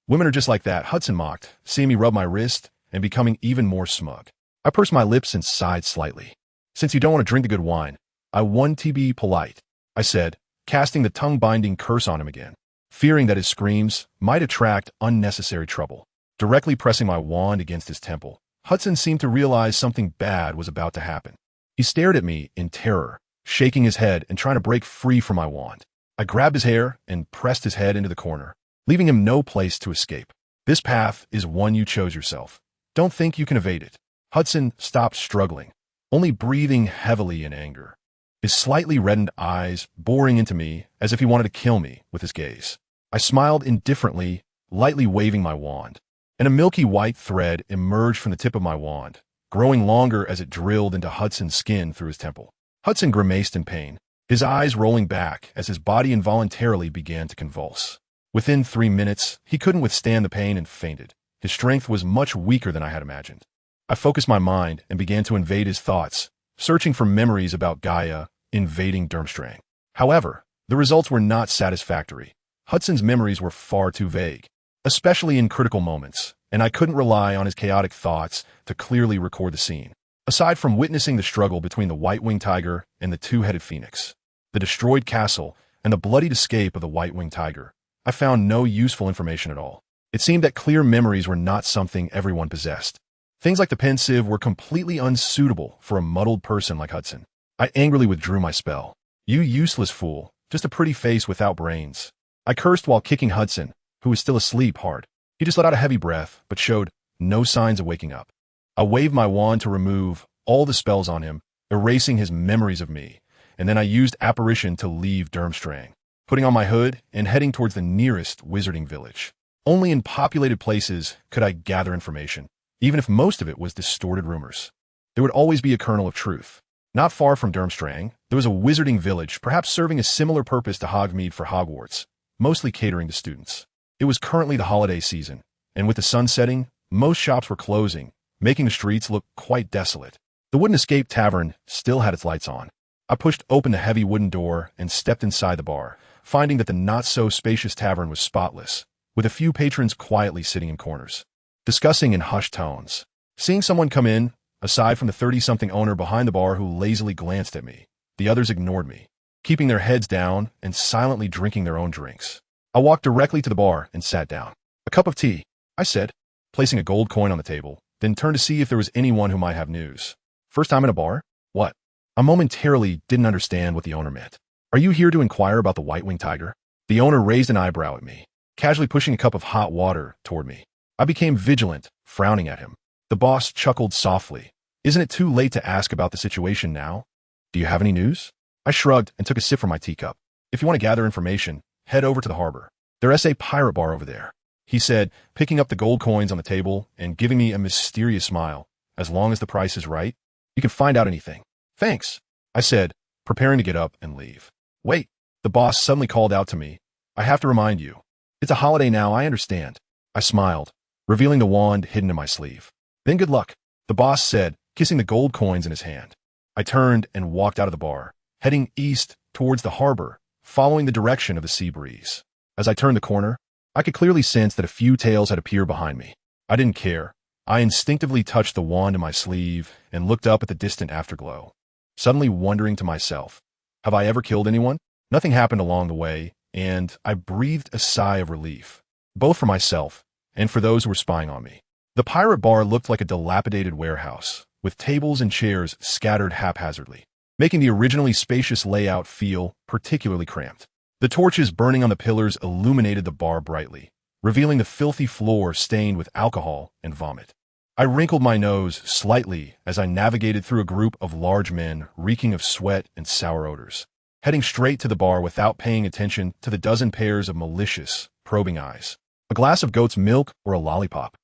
Women are just like that, Hudson mocked, seeing me rub my wrist and becoming even more smug. I pursed my lips and sighed slightly. Since you don't want to drink the good wine, I want to be polite, I said, casting the tongue-binding curse on him again, fearing that his screams might attract unnecessary trouble. Directly pressing my wand against his temple, Hudson seemed to realize something bad was about to happen. He stared at me in terror, shaking his head and trying to break free from my wand. I grabbed his hair and pressed his head into the corner, leaving him no place to escape. This path is one you chose yourself. Don't think you can evade it. Hudson stopped struggling, only breathing heavily in anger, his slightly reddened eyes boring into me as if he wanted to kill me with his gaze. I smiled indifferently, lightly waving my wand, and a milky white thread emerged from the tip of my wand, growing longer as it drilled into Hudson's skin through his temple. Hudson grimaced in pain, his eyes rolling back as his body involuntarily began to convulse. Within 3 minutes, he couldn't withstand the pain and fainted. His strength was much weaker than I had imagined. I focused my mind and began to invade his thoughts, searching for memories about Gaia invading Durmstrang. However, the results were not satisfactory. Hudson's memories were far too vague, especially in critical moments, and I couldn't rely on his chaotic thoughts to clearly record the scene. Aside from witnessing the struggle between the white-winged tiger and the two-headed phoenix, the destroyed castle, and the bloodied escape of the white-winged tiger, I found no useful information at all. It seemed that clear memories were not something everyone possessed. Things like the pensive were completely unsuitable for a muddled person like Hudson. I angrily withdrew my spell. You useless fool, just a pretty face without brains. I cursed while kicking Hudson, who was still asleep, hard. He just let out a heavy breath, but showed no signs of waking up. I waved my wand to remove all the spells on him, erasing his memories of me, and then I used apparition to leave Durmstrang, putting on my hood and heading towards the nearest wizarding village. Only in populated places could I gather information, even if most of it was distorted rumors. There would always be a kernel of truth. Not far from Durmstrang, there was a wizarding village, perhaps serving a similar purpose to Hogsmeade for Hogwarts, mostly catering to students. It was currently the holiday season, and with the sun setting, most shops were closing, making the streets look quite desolate. The Wooden Escape Tavern still had its lights on. I pushed open the heavy wooden door and stepped inside the bar, finding that the not-so-spacious tavern was spotless, with a few patrons quietly sitting in corners, discussing in hushed tones. Seeing someone come in, aside from the 30-something owner behind the bar who lazily glanced at me, the others ignored me, keeping their heads down and silently drinking their own drinks. I walked directly to the bar and sat down. A cup of tea, I said, placing a gold coin on the table, then turned to see if there was anyone who might have news. First time in a bar? What? I momentarily didn't understand what the owner meant. Are you here to inquire about the white-winged tiger? The owner raised an eyebrow at me, casually pushing a cup of hot water toward me. I became vigilant, frowning at him. The boss chuckled softly. Isn't it too late to ask about the situation now? Do you have any news? I shrugged and took a sip from my teacup. If you want to gather information, head over to the harbor. There's a pirate bar over there, he said, picking up the gold coins on the table and giving me a mysterious smile. As long as the price is right, you can find out anything. Thanks, I said, preparing to get up and leave. Wait, the boss suddenly called out to me. I have to remind you. It's a holiday now, I understand. I smiled, revealing the wand hidden in my sleeve. Then good luck, the boss said, kissing the gold coins in his hand. I turned and walked out of the bar, heading east towards the harbor, following the direction of the sea breeze. As I turned the corner, I could clearly sense that a few tails had appeared behind me. I didn't care. I instinctively touched the wand in my sleeve and looked up at the distant afterglow, suddenly wondering to myself, have I ever killed anyone? Nothing happened along the way, and I breathed a sigh of relief, both for myself and for those who were spying on me. The pirate bar looked like a dilapidated warehouse, with tables and chairs scattered haphazardly, making the originally spacious layout feel particularly cramped. The torches burning on the pillars illuminated the bar brightly, revealing the filthy floor stained with alcohol and vomit. I wrinkled my nose slightly as I navigated through a group of large men reeking of sweat and sour odors, heading straight to the bar without paying attention to the dozen pairs of malicious, probing eyes. A glass of goat's milk or a lollipop?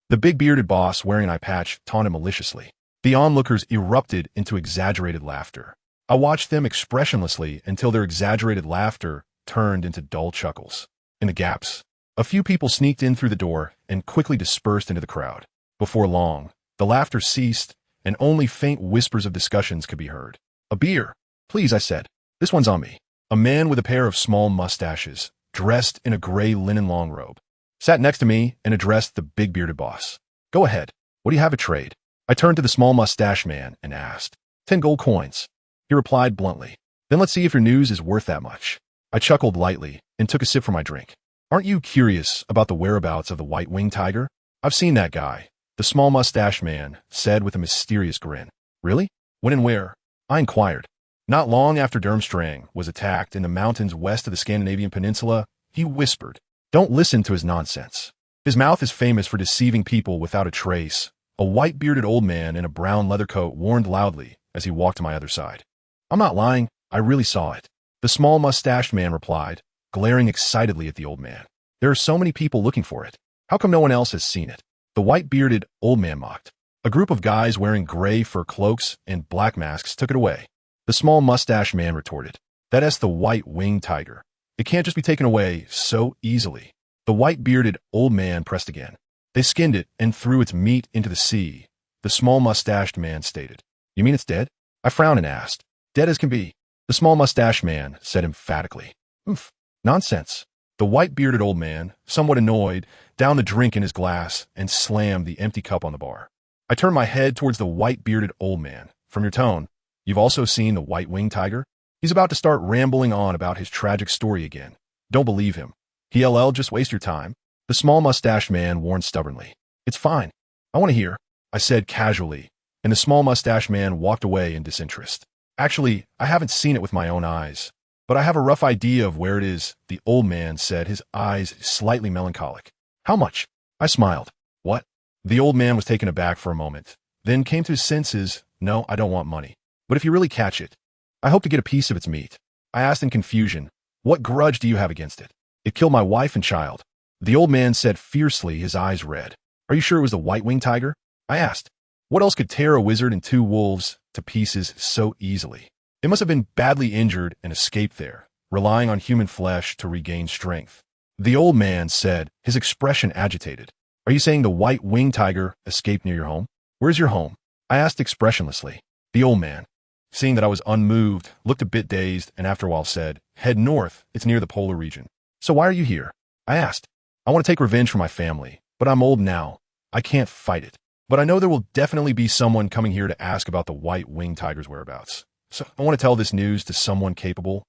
The big bearded boss wearing an eye patch taunted maliciously. The onlookers erupted into exaggerated laughter. I watched them expressionlessly until their exaggerated laughter turned into dull chuckles. In the gaps, a few people sneaked in through the door and quickly dispersed into the crowd. Before long, the laughter ceased and only faint whispers of discussions could be heard. A beer, please, I said. This one's on me. A man with a pair of small mustaches, dressed in a gray linen long robe, sat next to me and addressed the big bearded boss. Go ahead. What do you have a trade? I turned to the small mustache man and asked. 10 gold coins. He replied bluntly. Then let's see if your news is worth that much. I chuckled lightly and took a sip from my drink. Aren't you curious about the whereabouts of the white-winged tiger? I've seen that guy, the small mustache man said with a mysterious grin. Really? When and where? I inquired. Not long after Durmstrang was attacked in the mountains west of the Scandinavian peninsula, he whispered. Don't listen to his nonsense. His mouth is famous for deceiving people without a trace. A white-bearded old man in a brown leather coat warned loudly as he walked to my other side. I'm not lying. I really saw it. The small mustached man replied, glaring excitedly at the old man. There are so many people looking for it. How come no one else has seen it? The white-bearded old man mocked. A group of guys wearing gray fur cloaks and black masks took it away. The small mustached man retorted. That's the white-winged tiger. It can't just be taken away so easily. The white-bearded old man pressed again. They skinned it and threw its meat into the sea, the small mustached man stated. You mean it's dead? I frowned and asked. Dead as can be. The small mustached man said emphatically. Oof. Nonsense. The white-bearded old man, somewhat annoyed, downed the drink in his glass and slammed the empty cup on the bar. I turned my head towards the white-bearded old man. From your tone, you've also seen the white-winged tiger? He's about to start rambling on about his tragic story again. Don't believe him. He'll just waste your time. The small mustached man warned stubbornly. It's fine. I want to hear, I said casually, and the small mustached man walked away in disinterest. Actually, I haven't seen it with my own eyes, but I have a rough idea of where it is, the old man said, his eyes slightly melancholic. How much? I smiled. What? The old man was taken aback for a moment, then came to his senses. No, I don't want money. But if you really catch it, I hope to get a piece of its meat. I asked in confusion, what grudge do you have against it? It killed my wife and child. The old man said fiercely, his eyes red. Are you sure it was the white-winged tiger? I asked. What else could tear a wizard and 2 wolves to pieces so easily? It must have been badly injured and escaped there, relying on human flesh to regain strength. The old man said, his expression agitated. Are you saying the white-winged tiger escaped near your home? Where's your home? I asked expressionlessly. The old man, seeing that I was unmoved, looked a bit dazed and after a while said, head north, it's near the polar region. So why are you here? I asked. I want to take revenge for my family, but I'm old now. I can't fight it. But I know there will definitely be someone coming here to ask about the white-winged tiger's whereabouts. So I want to tell this news to someone capable,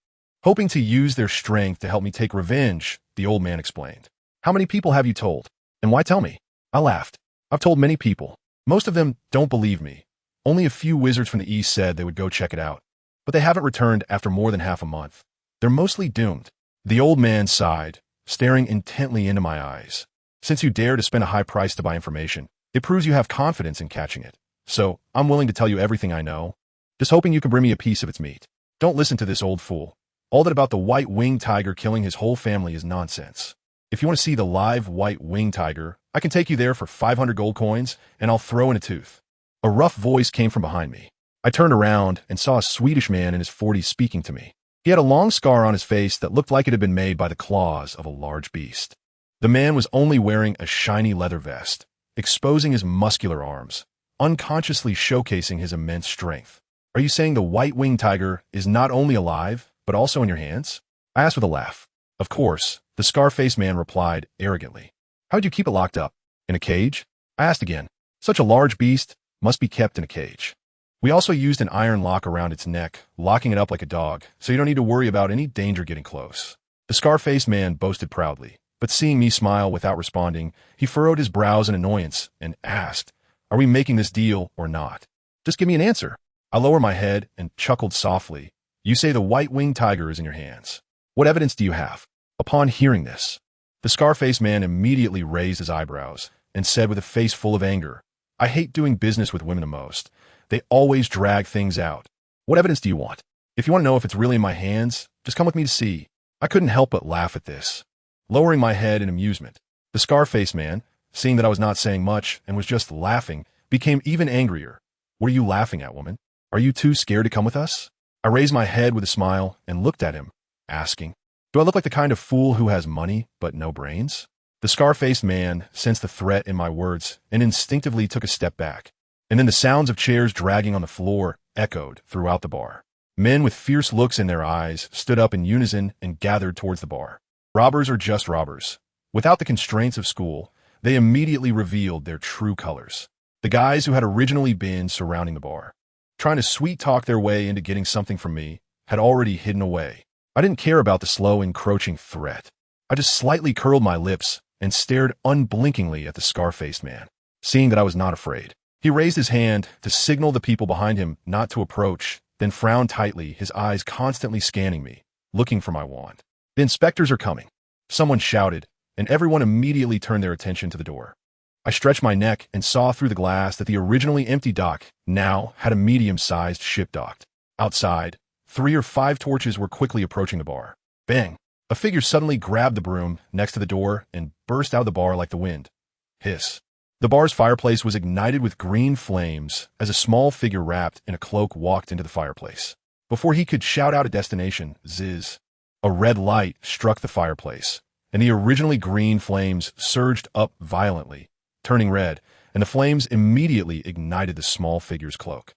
hoping to use their strength to help me take revenge, the old man explained. How many people have you told? And why tell me? I laughed. I've told many people. Most of them don't believe me. Only a few wizards from the east said they would go check it out. But they haven't returned after more than half a month. They're mostly doomed. The old man sighed, staring intently into my eyes. Since you dare to spend a high price to buy information, it proves you have confidence in catching it. so I'm willing to tell you everything I know, just hoping you can bring me a piece of its meat. Don't listen to this old fool. All that about the white-winged tiger killing his whole family is nonsense. If you want to see the live white-winged tiger, I can take you there for 500 gold coins, and I'll throw in a tooth. A rough voice came from behind me. I turned around and saw a Swedish man in his 40s speaking to me. He had a long scar on his face that looked like it had been made by the claws of a large beast. The man was only wearing a shiny leather vest, exposing his muscular arms, unconsciously showcasing his immense strength. Are you saying the white-winged tiger is not only alive, but also in your hands? I asked with a laugh. Of course, the scar-faced man replied arrogantly. How'd you keep it locked up? In a cage? I asked again. Such a large beast must be kept in a cage. We also used an iron lock around its neck, locking it up like a dog, so you don't need to worry about any danger getting close. The scar-faced man boasted proudly, but seeing me smile without responding, he furrowed his brows in annoyance and asked, "Are we making this deal or not? Just give me an answer." I lowered my head and chuckled softly. You say the white-winged tiger is in your hands. What evidence do you have? Upon hearing this, the scar-faced man immediately raised his eyebrows and said with a face full of anger, I hate doing business with women the most. They always drag things out. What evidence do you want? If you want to know if it's really in my hands, just come with me to see. I couldn't help but laugh at this. Lowering my head in amusement, the scar-faced man, seeing that I was not saying much and was just laughing, became even angrier. What are you laughing at, woman? Are you too scared to come with us? I raised my head with a smile and looked at him, asking, do I look like the kind of fool who has money but no brains? The scar-faced man sensed the threat in my words and instinctively took a step back. And then the sounds of chairs dragging on the floor echoed throughout the bar. Men with fierce looks in their eyes stood up in unison and gathered towards the bar. Robbers are just robbers. Without the constraints of school, they immediately revealed their true colors. The guys who had originally been surrounding the bar, trying to sweet-talk their way into getting something from me, had already hidden away. I didn't care about the slow, encroaching threat. I just slightly curled my lips and stared unblinkingly at the scar-faced man, seeing that I was not afraid. He raised his hand to signal the people behind him not to approach, then frowned tightly, his eyes constantly scanning me, looking for my wand. The inspectors are coming, someone shouted, and everyone immediately turned their attention to the door. I stretched my neck and saw through the glass that the originally empty dock now had a medium-sized ship docked. Outside, 3 or 5 torches were quickly approaching the bar. Bang! A figure suddenly grabbed the broom next to the door and burst out of the bar like the wind. Hiss. The bar's fireplace was ignited with green flames as a small figure wrapped in a cloak walked into the fireplace. Before he could shout out a destination, ziz, a red light struck the fireplace, and the originally green flames surged up violently, turning red, and the flames immediately ignited the small figure's cloak.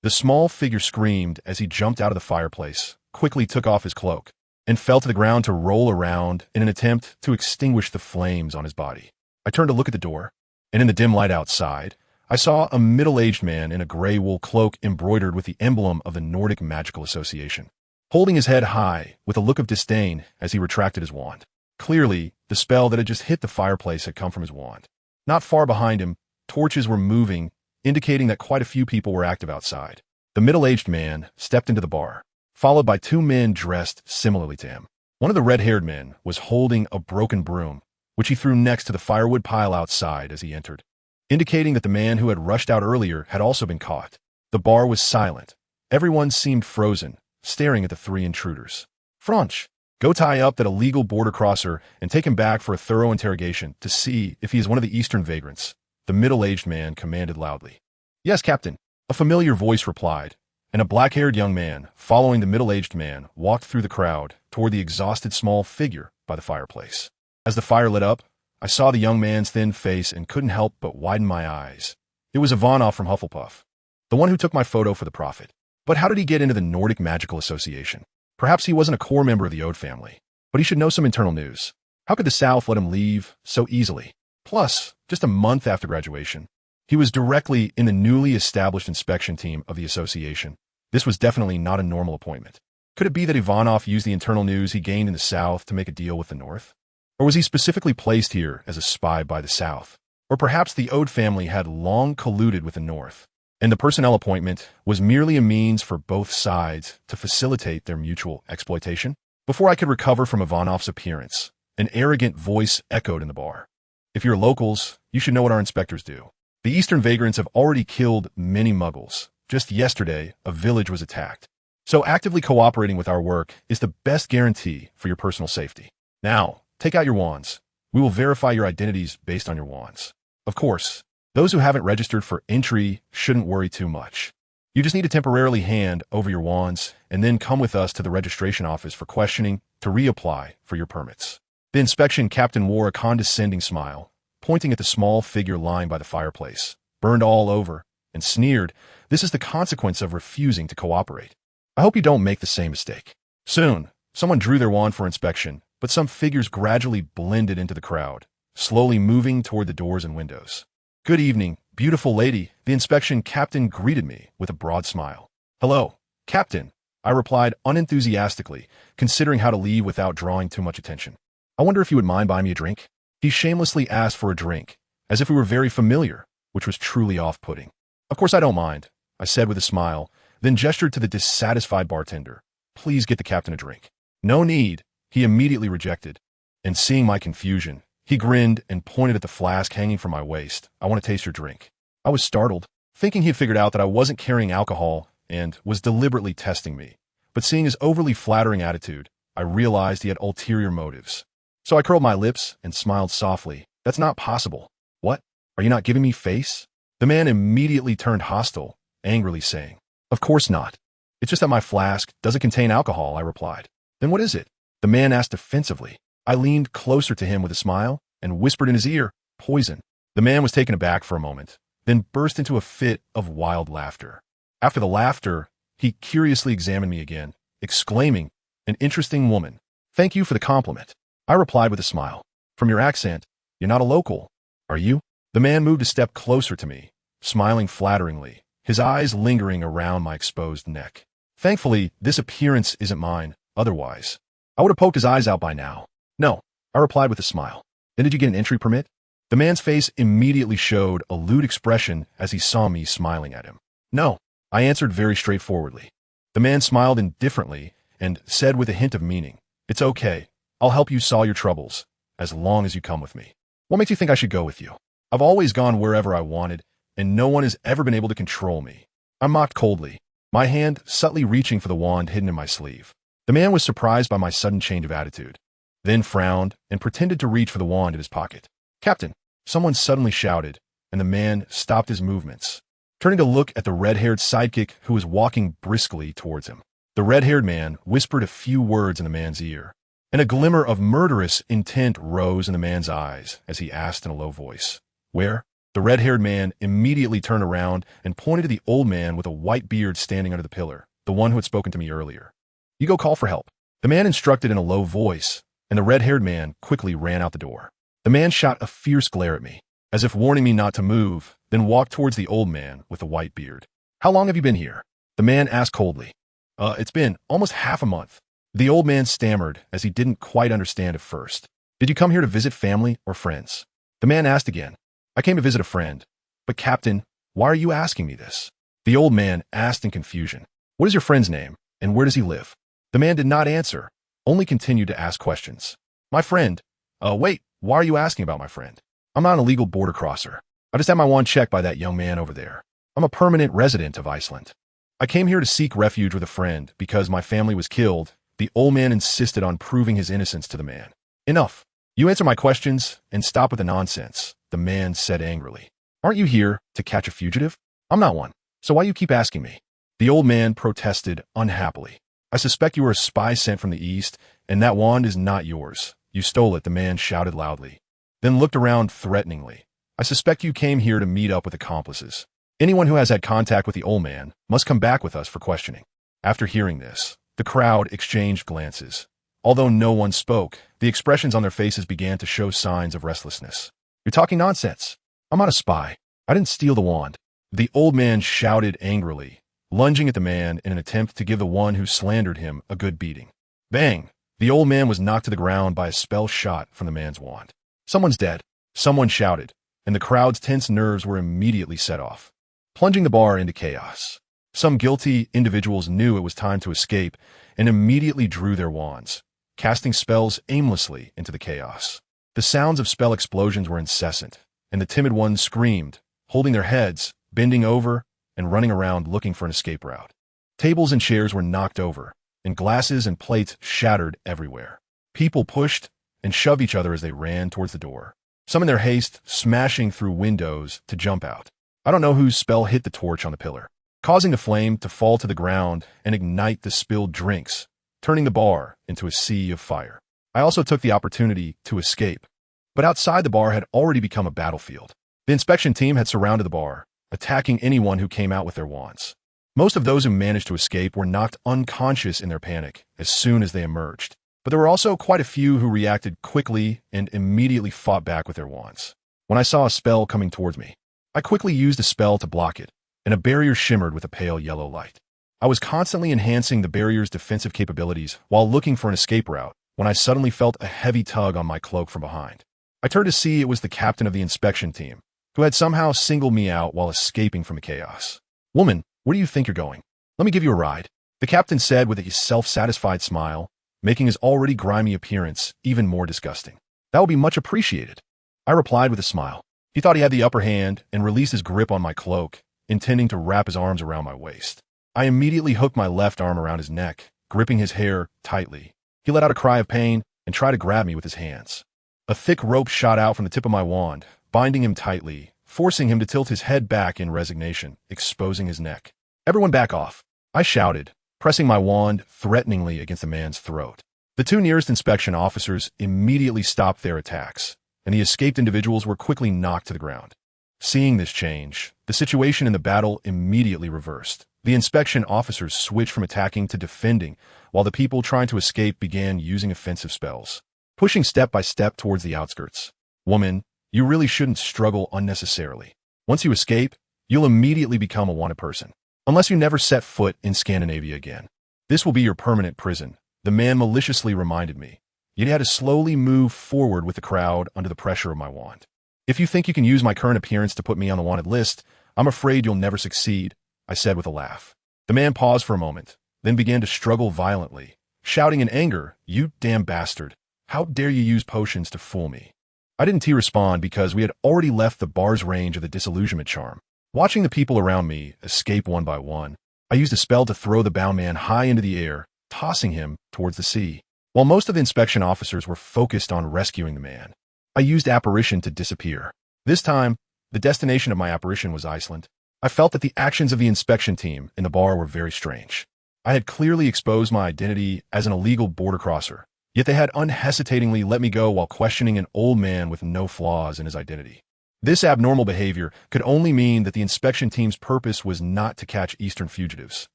The small figure screamed as he jumped out of the fireplace, quickly took off his cloak, and fell to the ground to roll around in an attempt to extinguish the flames on his body. I turned to look at the door, and in the dim light outside, I saw a middle-aged man in a gray wool cloak embroidered with the emblem of the Nordic Magical Association, holding his head high with a look of disdain as he retracted his wand. Clearly, the spell that had just hit the fireplace had come from his wand. Not far behind him, torches were moving, indicating that quite a few people were active outside. The middle-aged man stepped into the bar, followed by 2 men dressed similarly to him. One of the red-haired men was holding a broken broom, which he threw next to the firewood pile outside as he entered, indicating that the man who had rushed out earlier had also been caught. The bar was silent. Everyone seemed frozen, staring at the 3 intruders. Franch, go tie up that illegal border crosser and take him back for a thorough interrogation to see if he is one of the eastern vagrants, the middle-aged man commanded loudly. Yes, Captain, a familiar voice replied, and a black-haired young man, following the middle-aged man, walked through the crowd toward the exhausted small figure by the fireplace. As the fire lit up, I saw the young man's thin face and couldn't help but widen my eyes. It was Ivanov from Hufflepuff, the one who took my photo for the Prophet. But how did he get into the Nordic Magical Association? Perhaps he wasn't a core member of the Ode family, but he should know some internal news. How could the South let him leave so easily? Plus, just a month after graduation, he was directly in the newly established inspection team of the association. This was definitely not a normal appointment. Could it be that Ivanov used the internal news he gained in the South to make a deal with the North? Or was he specifically placed here as a spy by the South? Or perhaps the Ode family had long colluded with the North, and the personnel appointment was merely a means for both sides to facilitate their mutual exploitation? Before I could recover from Ivanov's appearance, an arrogant voice echoed in the bar. If you're locals, you should know what our inspectors do. The eastern vagrants have already killed many muggles. Just yesterday, a village was attacked. So actively cooperating with our work is the best guarantee for your personal safety. Now, take out your wands. We will verify your identities based on your wands. Of course, those who haven't registered for entry shouldn't worry too much. You just need to temporarily hand over your wands and then come with us to the registration office for questioning to reapply for your permits. The inspection captain wore a condescending smile, pointing at the small figure lying by the fireplace, burned all over, and sneered, "This is the consequence of refusing to cooperate. I hope you don't make the same mistake." Soon, someone drew their wand for inspection, but some figures gradually blended into the crowd, slowly moving toward the doors and windows. "Good evening, beautiful lady," the inspection captain greeted me with a broad smile. "Hello, Captain," I replied unenthusiastically, considering how to leave without drawing too much attention. "I wonder if you would mind buying me a drink?" He shamelessly asked for a drink, as if we were very familiar, which was truly off-putting. "Of course I don't mind," I said with a smile, then gestured to the dissatisfied bartender. "Please get the captain a drink." "No need," he immediately rejected. And seeing my confusion, he grinned and pointed at the flask hanging from my waist. "I want to taste your drink." I was startled, thinking he had figured out that I wasn't carrying alcohol and was deliberately testing me. But seeing his overly flattering attitude, I realized he had ulterior motives. So I curled my lips and smiled softly. "That's not possible." "What? Are you not giving me face?" The man immediately turned hostile, angrily saying, "Of course not. It's just that my flask doesn't contain alcohol," I replied. "Then what is it?" The man asked defensively. I leaned closer to him with a smile and whispered in his ear, "Poison." The man was taken aback for a moment, then burst into a fit of wild laughter. After the laughter, he curiously examined me again, exclaiming, "An interesting woman. Thank you for the compliment." I replied with a smile. "From your accent, you're not a local, are you?" The man moved a step closer to me, smiling flatteringly, his eyes lingering around my exposed neck. Thankfully, this appearance isn't mine, otherwise I would have poked his eyes out by now. "No," I replied with a smile. "Then did you get an entry permit?" The man's face immediately showed a lewd expression as he saw me smiling at him. "No," I answered very straightforwardly. The man smiled indifferently and said with a hint of meaning, "It's okay. I'll help you solve your troubles, as long as you come with me." "What makes you think I should go with you?" "I've always gone wherever I wanted, and no one has ever been able to control me." I mocked coldly, my hand subtly reaching for the wand hidden in my sleeve. The man was surprised by my sudden change of attitude, then frowned and pretended to reach for the wand in his pocket. "Captain," someone suddenly shouted, and the man stopped his movements, turning to look at the red-haired sidekick who was walking briskly towards him. The red-haired man whispered a few words in the man's ear, and a glimmer of murderous intent rose in the man's eyes as he asked in a low voice, "Where?" The red-haired man immediately turned around and pointed to the old man with a white beard standing under the pillar, the one who had spoken to me earlier. "You go call for help." The man instructed in a low voice, and the red-haired man quickly ran out the door. The man shot a fierce glare at me, as if warning me not to move, then walked towards the old man with the white beard. "How long have you been here?" The man asked coldly. It's been almost half a month." The old man stammered, as he didn't quite understand at first. "Did you come here to visit family or friends?" The man asked again. "I came to visit a friend." "But Captain, why are you asking me this?" The old man asked in confusion. "What is your friend's name, and where does he live?" The man did not answer, only continued to ask questions. "My friend. Wait, why are you asking about my friend?" "I'm not an illegal border crosser. I just had my wand checked by that young man over there. I'm a permanent resident of Iceland. I came here to seek refuge with a friend because my family was killed." The old man insisted on proving his innocence to the man. "Enough. You answer my questions and stop with the nonsense," the man said angrily. "Aren't you here to catch a fugitive? I'm not one, so why you keep asking me?" The old man protested unhappily. "I suspect you are a spy sent from the east, and that wand is not yours. You stole it," the man shouted loudly, then looked around threateningly. "I suspect you came here to meet up with accomplices. Anyone who has had contact with the old man must come back with us for questioning." After hearing this, the crowd exchanged glances. Although no one spoke, the expressions on their faces began to show signs of restlessness. "You're talking nonsense. I'm not a spy. I didn't steal the wand." The old man shouted angrily, lunging at the man in an attempt to give the one who slandered him a good beating. Bang! The old man was knocked to the ground by a spell shot from the man's wand. "Someone's dead," someone shouted, and the crowd's tense nerves were immediately set off, plunging the bar into chaos. Some guilty individuals knew it was time to escape and immediately drew their wands, casting spells aimlessly into the chaos. The sounds of spell explosions were incessant, and the timid ones screamed, holding their heads, bending over, and running around looking for an escape route. Tables and chairs were knocked over, and glasses and plates shattered everywhere. People pushed and shoved each other as they ran towards the door, some in their haste smashing through windows to jump out. I don't know whose spell hit the torch on the pillar, causing the flame to fall to the ground and ignite the spilled drinks, turning the bar into a sea of fire. I also took the opportunity to escape, but outside the bar had already become a battlefield. The inspection team had surrounded the bar, attacking anyone who came out with their wands. Most of those who managed to escape were knocked unconscious in their panic as soon as they emerged, but there were also quite a few who reacted quickly and immediately fought back with their wands. When I saw a spell coming towards me, I quickly used a spell to block it, and a barrier shimmered with a pale yellow light. I was constantly enhancing the barrier's defensive capabilities while looking for an escape route when I suddenly felt a heavy tug on my cloak from behind. I turned to see it was the captain of the inspection team, who had somehow singled me out while escaping from the chaos. "Woman, where do you think you're going? Let me give you a ride," the captain said with a self-satisfied smile, making his already grimy appearance even more disgusting. "That will be much appreciated," I replied with a smile. He thought he had the upper hand and released his grip on my cloak, intending to wrap his arms around my waist. I immediately hooked my left arm around his neck, gripping his hair tightly. He let out a cry of pain and tried to grab me with his hands. A thick rope shot out from the tip of my wand, binding him tightly, forcing him to tilt his head back in resignation, exposing his neck. "Everyone back off," I shouted, pressing my wand threateningly against the man's throat. The two nearest inspection officers immediately stopped their attacks, and the escaped individuals were quickly knocked to the ground. Seeing this change, the situation in the battle immediately reversed. The inspection officers switched from attacking to defending, while the people trying to escape began using offensive spells, pushing step by step towards the outskirts. "Woman, you really shouldn't struggle unnecessarily. Once you escape, you'll immediately become a wanted person, unless you never set foot in Scandinavia again. This will be your permanent prison," the man maliciously reminded me. Yet he had to slowly move forward with the crowd under the pressure of my wand. "If you think you can use my current appearance to put me on the wanted list, I'm afraid you'll never succeed," I said with a laugh. The man paused for a moment, then began to struggle violently, shouting in anger, "You damn bastard! How dare you use potions to fool me?" I didn't respond because we had already left the bar's range of the disillusionment charm. Watching the people around me escape one by one, I used a spell to throw the bound man high into the air, tossing him towards the sea. While most of the inspection officers were focused on rescuing the man, I used apparition to disappear. This time, the destination of my apparition was Iceland. I felt that the actions of the inspection team in the bar were very strange. I had clearly exposed my identity as an illegal border crosser, yet they had unhesitatingly let me go while questioning an old man with no flaws in his identity. This abnormal behavior could only mean that the inspection team's purpose was not to catch Eastern fugitives,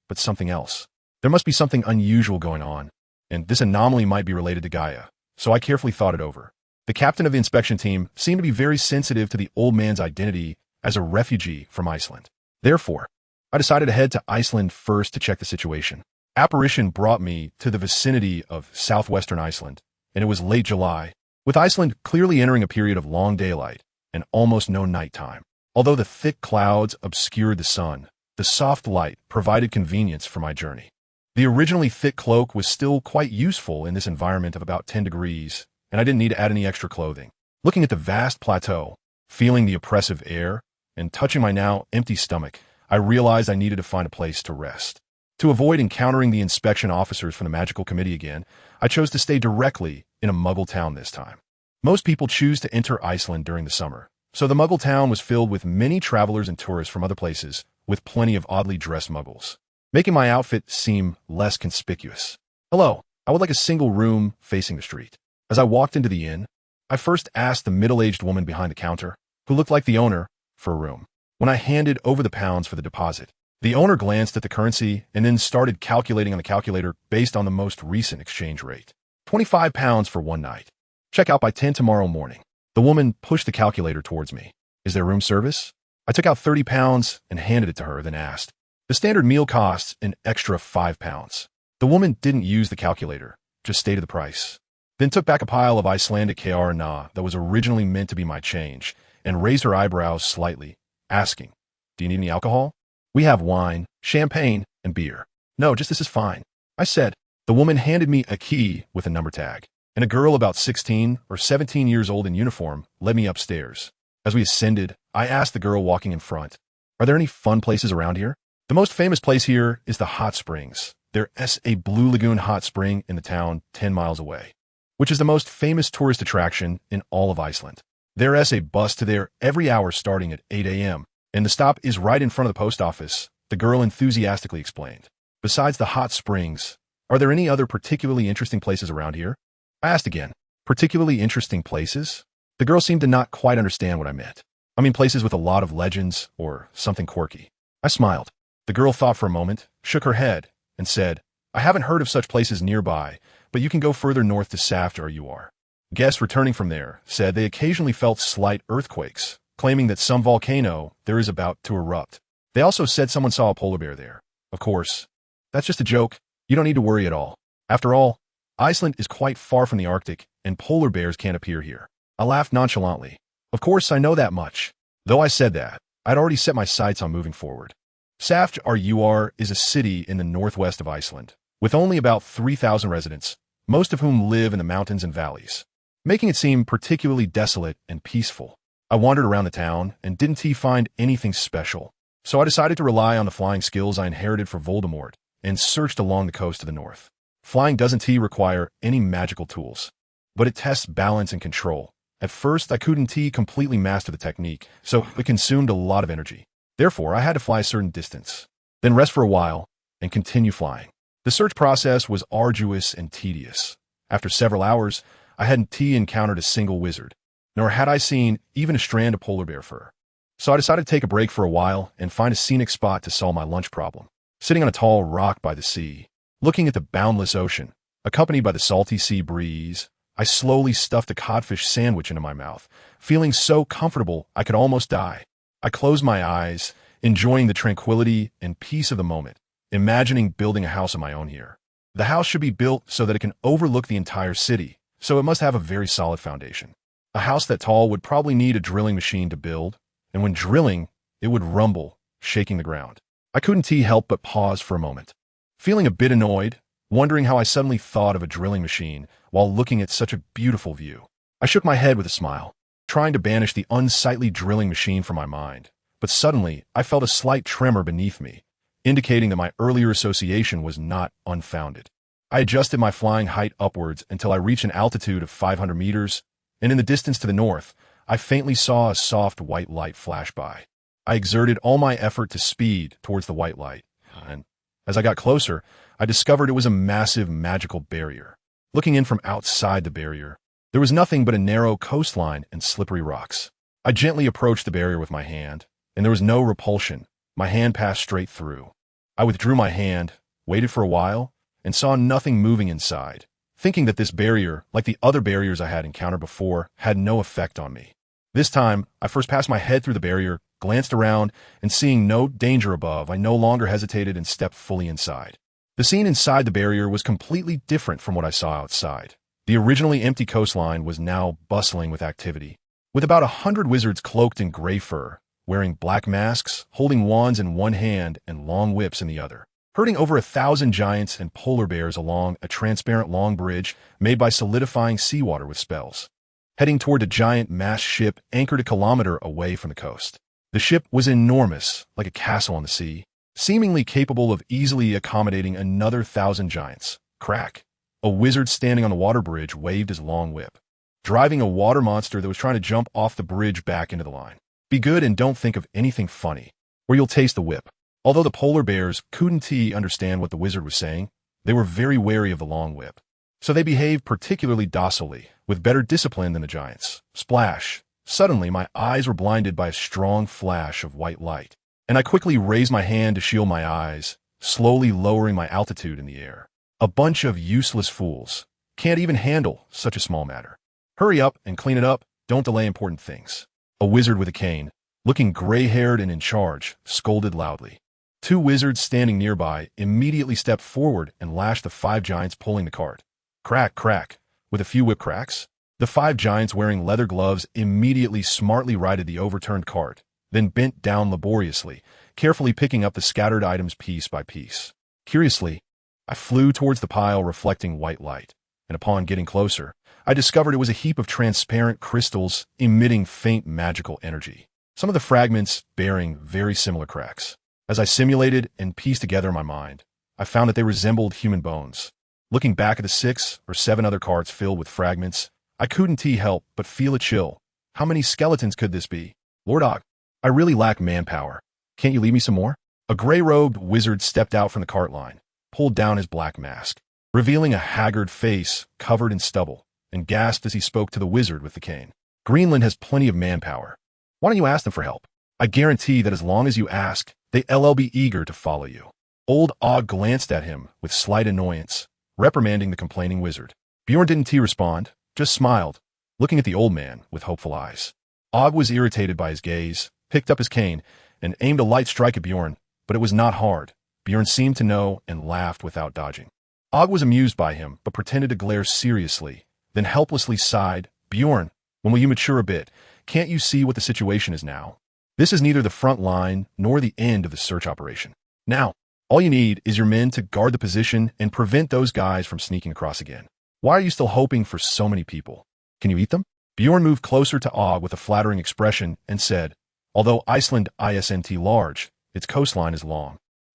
but something else. There must be something unusual going on, and this anomaly might be related to Gaia, so I carefully thought it over. The captain of the inspection team seemed to be very sensitive to the old man's identity as a refugee from Iceland. Therefore, I decided to head to Iceland first to check the situation. Apparition brought me to the vicinity of southwestern Iceland, and it was late July, with Iceland clearly entering a period of long daylight and almost no nighttime. Although the thick clouds obscured the sun, the soft light provided convenience for my journey. The originally thick cloak was still quite useful in this environment of about 10 degrees, and I didn't need to add any extra clothing. Looking at the vast plateau, feeling the oppressive air, and touching my now empty stomach, I realized I needed to find a place to rest. To avoid encountering the inspection officers from the Magical Committee again, I chose to stay directly in a Muggle town this time. Most people choose to enter Iceland during the summer, so the Muggle town was filled with many travelers and tourists from other places, with plenty of oddly dressed Muggles, making my outfit seem less conspicuous. "Hello, I would like a single room facing the street." As I walked into the inn, I first asked the middle-aged woman behind the counter, who looked like the owner, for a room. When I handed over the pounds for the deposit, the owner glanced at the currency and then started calculating on the calculator based on the most recent exchange rate. £25 for one night. Check out by 10 tomorrow morning. The woman pushed the calculator towards me. "Is there room service?" I took out £30 and handed it to her, then asked. "The standard meal costs an extra £5. The woman didn't use the calculator, just stated the price, then took back a pile of Icelandic krona that was originally meant to be my change, and raised her eyebrows slightly, asking, "Do you need any alcohol?" "We have wine, champagne, and beer." "No, just this is fine," I said. The woman handed me a key with a number tag, and a girl about 16 or 17 years old in uniform led me upstairs. As we ascended, I asked the girl walking in front. Are there any fun places around here? The most famous place here is the hot springs. There's a Blue Lagoon hot spring in the town 10 miles away, which is the most famous tourist attraction in all of Iceland. There's a bus to there every hour starting at 8 a.m., and the stop is right in front of the post office, the girl enthusiastically explained. Besides the hot springs, are there any other particularly interesting places around here? I asked again. Particularly interesting places? The girl seemed to not quite understand what I meant. I mean places with a lot of legends or something quirky. I smiled. The girl thought for a moment, shook her head, and said, I haven't heard of such places nearby, but you can go further north to Saft where you are. Guests returning from there said they occasionally felt slight earthquakes, claiming that some volcano there is about to erupt. They also said someone saw a polar bear there. Of course, that's just a joke. You don't need to worry at all. After all, Iceland is quite far from the Arctic, and polar bears can't appear here. I laughed nonchalantly. Of course, I know that much. Though I said that, I'd already set my sights on moving forward. Saft is a city in the northwest of Iceland, with only about 3,000 residents, most of whom live in the mountains and valleys, making it seem particularly desolate and peaceful. I wandered around the town and didn't find anything special, so I decided to rely on the flying skills I inherited from Voldemort and searched along the coast to the north. Flying doesn't require any magical tools, but it tests balance and control. At first, I couldn't completely master the technique, so it consumed a lot of energy. Therefore, I had to fly a certain distance, then rest for a while, and continue flying. The search process was arduous and tedious. After several hours, I hadn't encountered a single wizard, nor had I seen even a strand of polar bear fur. So I decided to take a break for a while and find a scenic spot to solve my lunch problem. Sitting on a tall rock by the sea, looking at the boundless ocean, accompanied by the salty sea breeze, I slowly stuffed a codfish sandwich into my mouth, feeling so comfortable I could almost die. I closed my eyes, enjoying the tranquility and peace of the moment, imagining building a house of my own here. The house should be built so that it can overlook the entire city, so it must have a very solid foundation. A house that tall would probably need a drilling machine to build, and when drilling, it would rumble, shaking the ground. I couldn't help but pause for a moment, feeling a bit annoyed, wondering how I suddenly thought of a drilling machine while looking at such a beautiful view. I shook my head with a smile, trying to banish the unsightly drilling machine from my mind, but suddenly I felt a slight tremor beneath me, indicating that my earlier association was not unfounded. I adjusted my flying height upwards until I reached an altitude of 500 meters, and in the distance to the north, I faintly saw a soft white light flash by. I exerted all my effort to speed towards the white light, and as I got closer, I discovered it was a massive magical barrier. Looking in from outside the barrier, there was nothing but a narrow coastline and slippery rocks. I gently approached the barrier with my hand, and there was no repulsion. My hand passed straight through. I withdrew my hand, waited for a while, and saw nothing moving inside, thinking that this barrier, like the other barriers I had encountered before, had no effect on me. This time, I first passed my head through the barrier, glanced around, and seeing no danger above, I no longer hesitated and stepped fully inside. The scene inside the barrier was completely different from what I saw outside. The originally empty coastline was now bustling with activity, with about 100 wizards cloaked in gray fur, wearing black masks, holding wands in one hand and long whips in the other, herding over 1,000 giants and polar bears along a transparent long bridge made by solidifying seawater with spells, heading toward a giant mast ship anchored a kilometer away from the coast. The ship was enormous, like a castle on the sea, seemingly capable of easily accommodating another 1,000 giants. Crack! A wizard standing on the water bridge waved his long whip, driving a water monster that was trying to jump off the bridge back into the line. Be good and don't think of anything funny, or you'll taste the whip. Although the polar bears couldn't understand what the wizard was saying, they were very wary of the long whip, so they behaved particularly docilely, with better discipline than the giants. Splash! Suddenly, my eyes were blinded by a strong flash of white light, and I quickly raised my hand to shield my eyes, slowly lowering my altitude in the air. A bunch of useless fools. Can't even handle such a small matter. Hurry up and clean it up, don't delay important things. A wizard with a cane, looking gray-haired and in charge, scolded loudly. 2 wizards standing nearby immediately stepped forward and lashed the 5 giants pulling the cart. Crack, crack, with a few whip cracks. The 5 giants wearing leather gloves immediately smartly righted the overturned cart, then bent down laboriously, carefully picking up the scattered items piece by piece. Curiously, I flew towards the pile reflecting white light, and upon getting closer, I discovered it was a heap of transparent crystals emitting faint magical energy. some of the fragments bearing very similar cracks. As I simulated and pieced together in my mind, I found that they resembled human bones. Looking back at the 6 or 7 other carts filled with fragments, I couldn't help but feel a chill. How many skeletons could this be? Lord Og, I really lack manpower. Can't you leave me some more? A gray-robed wizard stepped out from the cart line, pulled down his black mask, revealing a haggard face covered in stubble, and gasped as he spoke to the wizard with the cane. Greenland has plenty of manpower. Why don't you ask them for help? I guarantee that as long as you ask, they'll be eager to follow you. Old Og glanced at him with slight annoyance, reprimanding the complaining wizard. Bjorn didn't respond, just smiled, looking at the old man with hopeful eyes. Og was irritated by his gaze, picked up his cane, and aimed a light strike at Bjorn, but it was not hard. Bjorn seemed to know and laughed without dodging. Og was amused by him, but pretended to glare seriously, then helplessly sighed. Bjorn, when will you mature a bit? Can't you see what the situation is now? This is neither the front line nor the end of the search operation. Now, all you need is your men to guard the position and prevent those guys from sneaking across again. Why are you still hoping for so many people? Can you eat them? Bjorn moved closer to Og with a flattering expression and said, although Iceland isn't large, its coastline is long,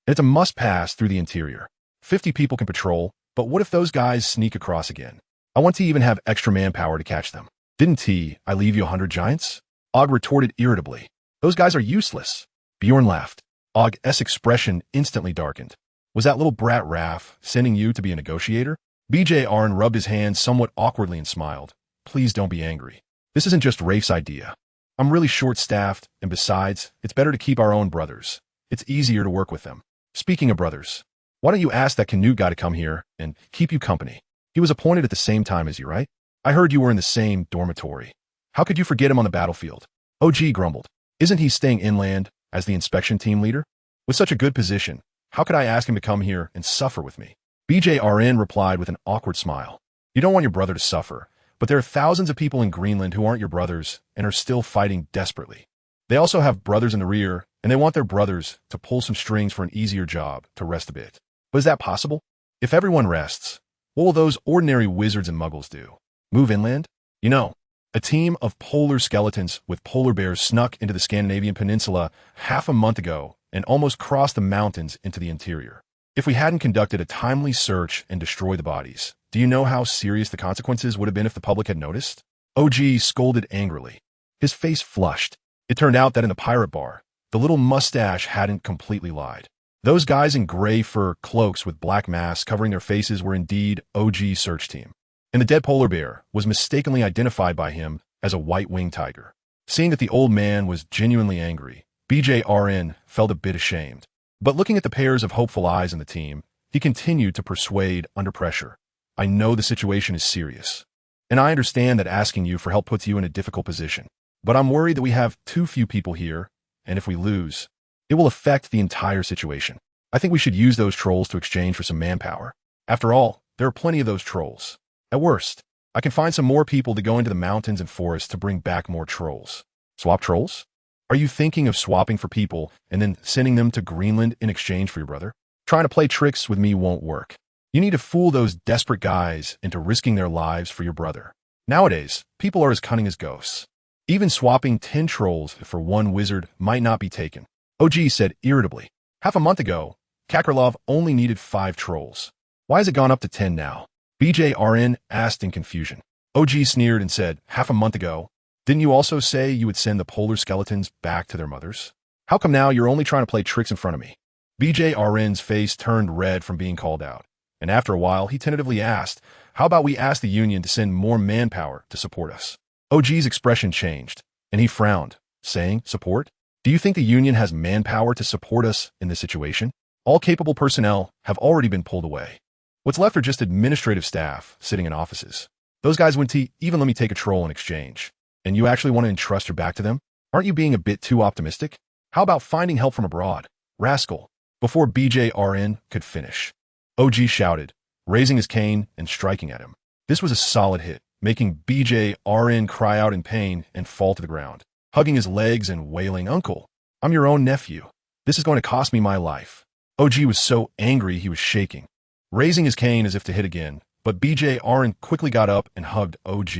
and it's a must-pass through the interior. 50 people can patrol, but what if those guys sneak across again? I want to even have extra manpower to catch them. Didn't I leave you 100 giants? Og retorted irritably. Those guys are useless. Bjorn laughed. Og's expression instantly darkened. Was that little brat Raf sending you to be a negotiator? BJ Arn rubbed his hands somewhat awkwardly and smiled. Please don't be angry. This isn't just Rafe's idea. I'm really short-staffed, and besides, it's better to keep our own brothers. It's easier to work with them. Speaking of brothers, why don't you ask that Canute guy to come here and keep you company? He was appointed at the same time as you, right? I heard you were in the same dormitory. How could you forget him on the battlefield? OG grumbled. Isn't he staying inland as the inspection team leader? With such a good position, how could I ask him to come here and suffer with me? BJRN replied with an awkward smile. You don't want your brother to suffer, but there are thousands of people in Greenland who aren't your brothers and are still fighting desperately. They also have brothers in the rear, and they want their brothers to pull some strings for an easier job, to rest a bit. But is that possible? If everyone rests, what will those ordinary wizards and muggles do? Move inland? You know, a team of polar skeletons with polar bears snuck into the Scandinavian peninsula half a month ago and almost crossed the mountains into the interior. If we hadn't conducted a timely search and destroyed the bodies, do you know how serious the consequences would have been if the public had noticed? OG scolded angrily. His face flushed. It turned out that in the pirate bar, the little mustache hadn't completely lied. Those guys in gray fur cloaks with black masks covering their faces were indeed OG search team. And the dead polar bear was mistakenly identified by him as a white-winged tiger. Seeing that the old man was genuinely angry, BJRN felt a bit ashamed. But looking at the pairs of hopeful eyes in the team, he continued to persuade under pressure. I know the situation is serious, and I understand that asking you for help puts you in a difficult position. But I'm worried that we have too few people here, and if we lose, it will affect the entire situation. I think we should use those trolls to exchange for some manpower. After all, there are plenty of those trolls. At worst, I can find some more people to go into the mountains and forests to bring back more trolls. Swap trolls? Are you thinking of swapping for people and then sending them to Greenland in exchange for your brother? Trying to play tricks with me won't work. You need to fool those desperate guys into risking their lives for your brother. Nowadays, people are as cunning as ghosts. Even swapping 10 trolls for one wizard might not be taken. OG said irritably. Half a month ago, Kakarlov only needed 5 trolls. Why has it gone up to 10 now? BJRN asked in confusion. OG sneered and said, half a month ago, didn't you also say you would send the polar skeletons back to their mothers? How come now you're only trying to play tricks in front of me? BJRN's face turned red from being called out, and after a while he tentatively asked, how about we ask the Union to send more manpower to support us? OG's expression changed, and he frowned, saying, support? Do you think the Union has manpower to support us in this situation? All capable personnel have already been pulled away. What's left are just administrative staff sitting in offices. Those guys wouldn't even let me take a troll in exchange. And you actually want to entrust her back to them? Aren't you being a bit too optimistic? How about finding help from abroad? Rascal. Before BJRN could finish, OG shouted, raising his cane and striking at him. This was a solid hit, making BJRN cry out in pain and fall to the ground, hugging his legs and wailing, Uncle, I'm your own nephew. This is going to cost me my life. OG was so angry he was shaking, raising his cane as if to hit again, but BJRN quickly got up and hugged OG,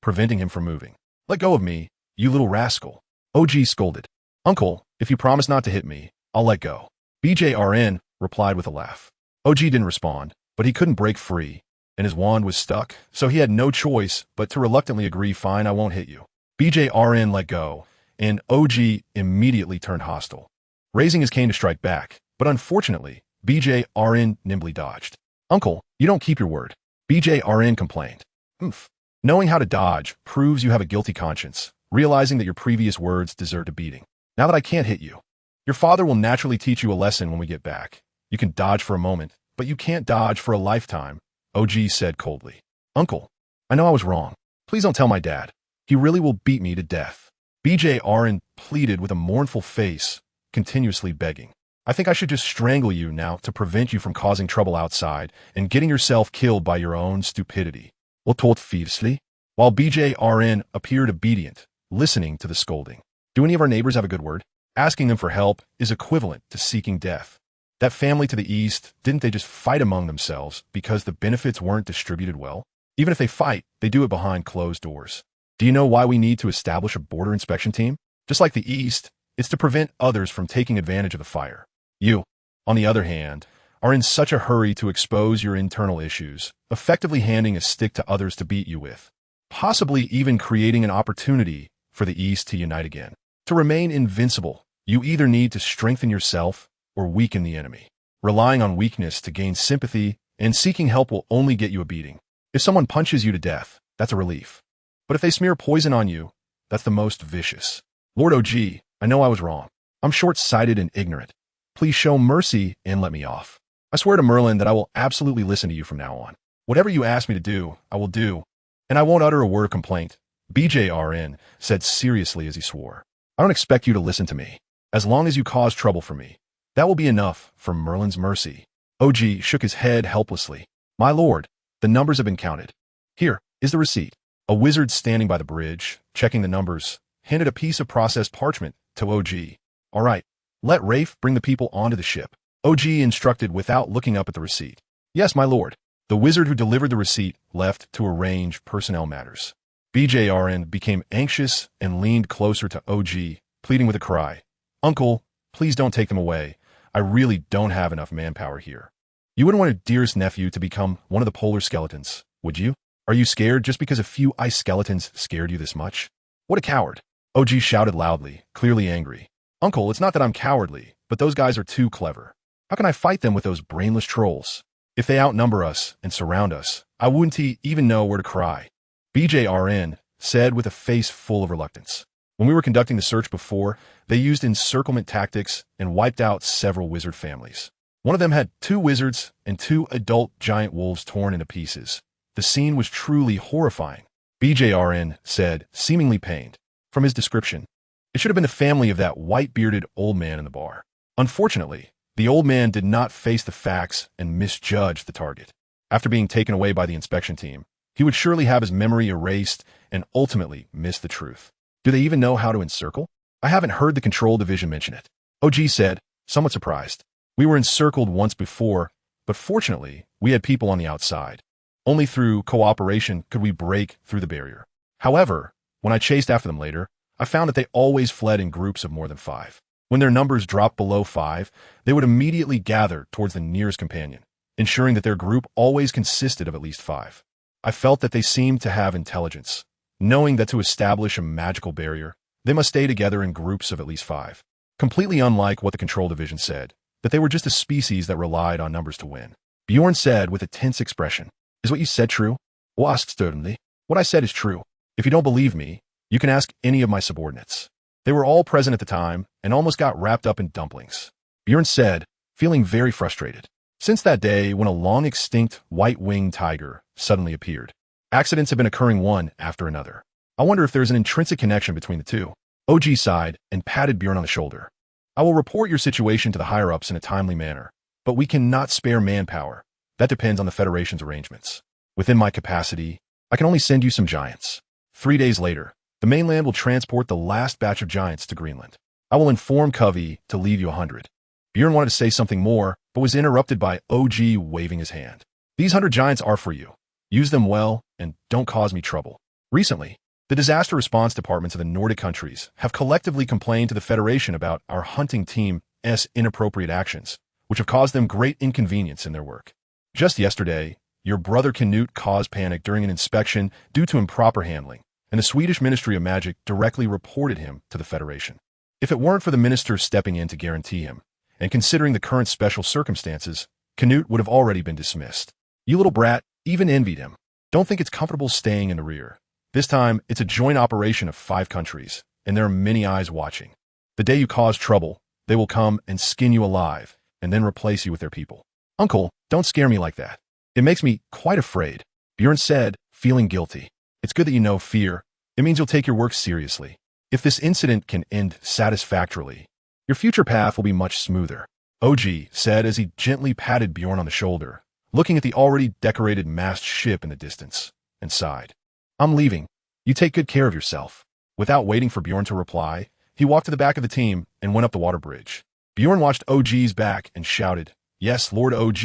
preventing him from moving. Let go of me, you little rascal. OG scolded. Uncle, if you promise not to hit me, I'll let go. BJRN replied with a laugh. OG didn't respond, but he couldn't break free, and his wand was stuck, so he had no choice but to reluctantly agree, fine, I won't hit you. BJRN let go, and OG immediately turned hostile, raising his cane to strike back, but unfortunately, BJRN nimbly dodged. Uncle, you don't keep your word, BJRN complained. Oomph. Knowing how to dodge proves you have a guilty conscience, realizing that your previous words deserved a beating. Now that I can't hit you, your father will naturally teach you a lesson when we get back. You can dodge for a moment, but you can't dodge for a lifetime, OG said coldly. Uncle, I know I was wrong. Please don't tell my dad. He really will beat me to death. BJRN pleaded with a mournful face, continuously begging. I think I should just strangle you now to prevent you from causing trouble outside and getting yourself killed by your own stupidity. Will told fiercely, while BJRN appeared obedient, listening to the scolding. Do any of our neighbors have a good word? Asking them for help is equivalent to seeking death. That family to the east, didn't they just fight among themselves because the benefits weren't distributed well? Even if they fight, they do it behind closed doors. Do you know why we need to establish a border inspection team? Just like the east, it's to prevent others from taking advantage of the fire. You, on the other hand, are in such a hurry to expose your internal issues, effectively handing a stick to others to beat you with, possibly even creating an opportunity for the East to unite again. To remain invincible, you either need to strengthen yourself or weaken the enemy. Relying on weakness to gain sympathy and seeking help will only get you a beating. If someone punches you to death, that's a relief. But if they smear poison on you, that's the most vicious. Lord OG, I know I was wrong. I'm short-sighted and ignorant. Please show mercy and let me off. I swear to Merlin that I will absolutely listen to you from now on. Whatever you ask me to do, I will do, and I won't utter a word of complaint, BJRN said seriously as he swore. I don't expect you to listen to me. As long as you cause trouble for me, that will be enough for Merlin's mercy. OG shook his head helplessly. My lord, the numbers have been counted. Here is the receipt. A wizard standing by the bridge, checking the numbers, handed a piece of processed parchment to OG. All right, let Rafe bring the people onto the ship. OG instructed without looking up at the receipt. Yes, my lord. The wizard who delivered the receipt left to arrange personnel matters. BJRN became anxious and leaned closer to OG, pleading with a cry. Uncle, please don't take them away. I really don't have enough manpower here. You wouldn't want your dearest nephew to become one of the polar skeletons, would you? Are you scared just because a few ice skeletons scared you this much? What a coward. OG shouted loudly, clearly angry. Uncle, it's not that I'm cowardly, but those guys are too clever. How can I fight them with those brainless trolls? If they outnumber us and surround us, I wouldn't even know where to cry. BJRN said with a face full of reluctance. When we were conducting the search before, they used encirclement tactics and wiped out several wizard families. One of them had 2 wizards and 2 adult giant wolves torn into pieces. The scene was truly horrifying, BJRN said, seemingly pained. From his description, it should have been the family of that white-bearded old man in the bar. Unfortunately, the old man did not face the facts and misjudged the target. After being taken away by the inspection team, he would surely have his memory erased and ultimately miss the truth. Do they even know how to encircle? I haven't heard the control division mention it. OG said, somewhat surprised. We were encircled once before, but fortunately, we had people on the outside. Only through cooperation could we break through the barrier. However, when I chased after them later, I found that they always fled in groups of more than 5. When their numbers dropped below 5, they would immediately gather towards the nearest companion, ensuring that their group always consisted of at least 5. I felt that they seemed to have intelligence, knowing that to establish a magical barrier, they must stay together in groups of at least 5. Completely unlike what the control division said, that they were just a species that relied on numbers to win. Bjorn said with a tense expression, Is what you said true? Wasp sternly. What I said is true. If you don't believe me, you can ask any of my subordinates. They were all present at the time and almost got wrapped up in dumplings. Bjorn said, feeling very frustrated. Since that day when a long-extinct white-winged tiger suddenly appeared, accidents have been occurring one after another. I wonder if there's an intrinsic connection between the two. OG sighed and patted Bjorn on the shoulder. I will report your situation to the higher-ups in a timely manner, but we cannot spare manpower. That depends on the Federation's arrangements. Within my capacity, I can only send you some giants. 3 days later, the mainland will transport the last batch of giants to Greenland. I will inform Covey to leave you 100. Bjorn wanted to say something more, but was interrupted by OG waving his hand. These 100 giants are for you. Use them well and don't cause me trouble. Recently, The disaster response departments of the Nordic countries have collectively complained to the Federation about our hunting team's inappropriate actions, which have caused them great inconvenience in their work. Just yesterday, your brother Knut caused panic during an inspection due to improper handling, and the Swedish Ministry of Magic directly reported him to the Federation. If it weren't for the minister stepping in to guarantee him, and considering the current special circumstances, Knut would have already been dismissed. You little brat even envied him. Don't think it's comfortable staying in the rear. This time, it's a joint operation of 5 countries, and there are many eyes watching. The day you cause trouble, they will come and skin you alive, and then replace you with their people. Uncle, don't scare me like that. It makes me quite afraid, Bjorn said, feeling guilty. It's good that you know fear. It means you'll take your work seriously. If this incident can end satisfactorily, your future path will be much smoother, OG said as he gently patted Bjorn on the shoulder, looking at the already decorated mast ship in the distance, and sighed. I'm leaving. You take good care of yourself. Without waiting for Bjorn to reply, he walked to the back of the team and went up the water bridge. Bjorn watched OG's back and shouted, Yes, Lord OG,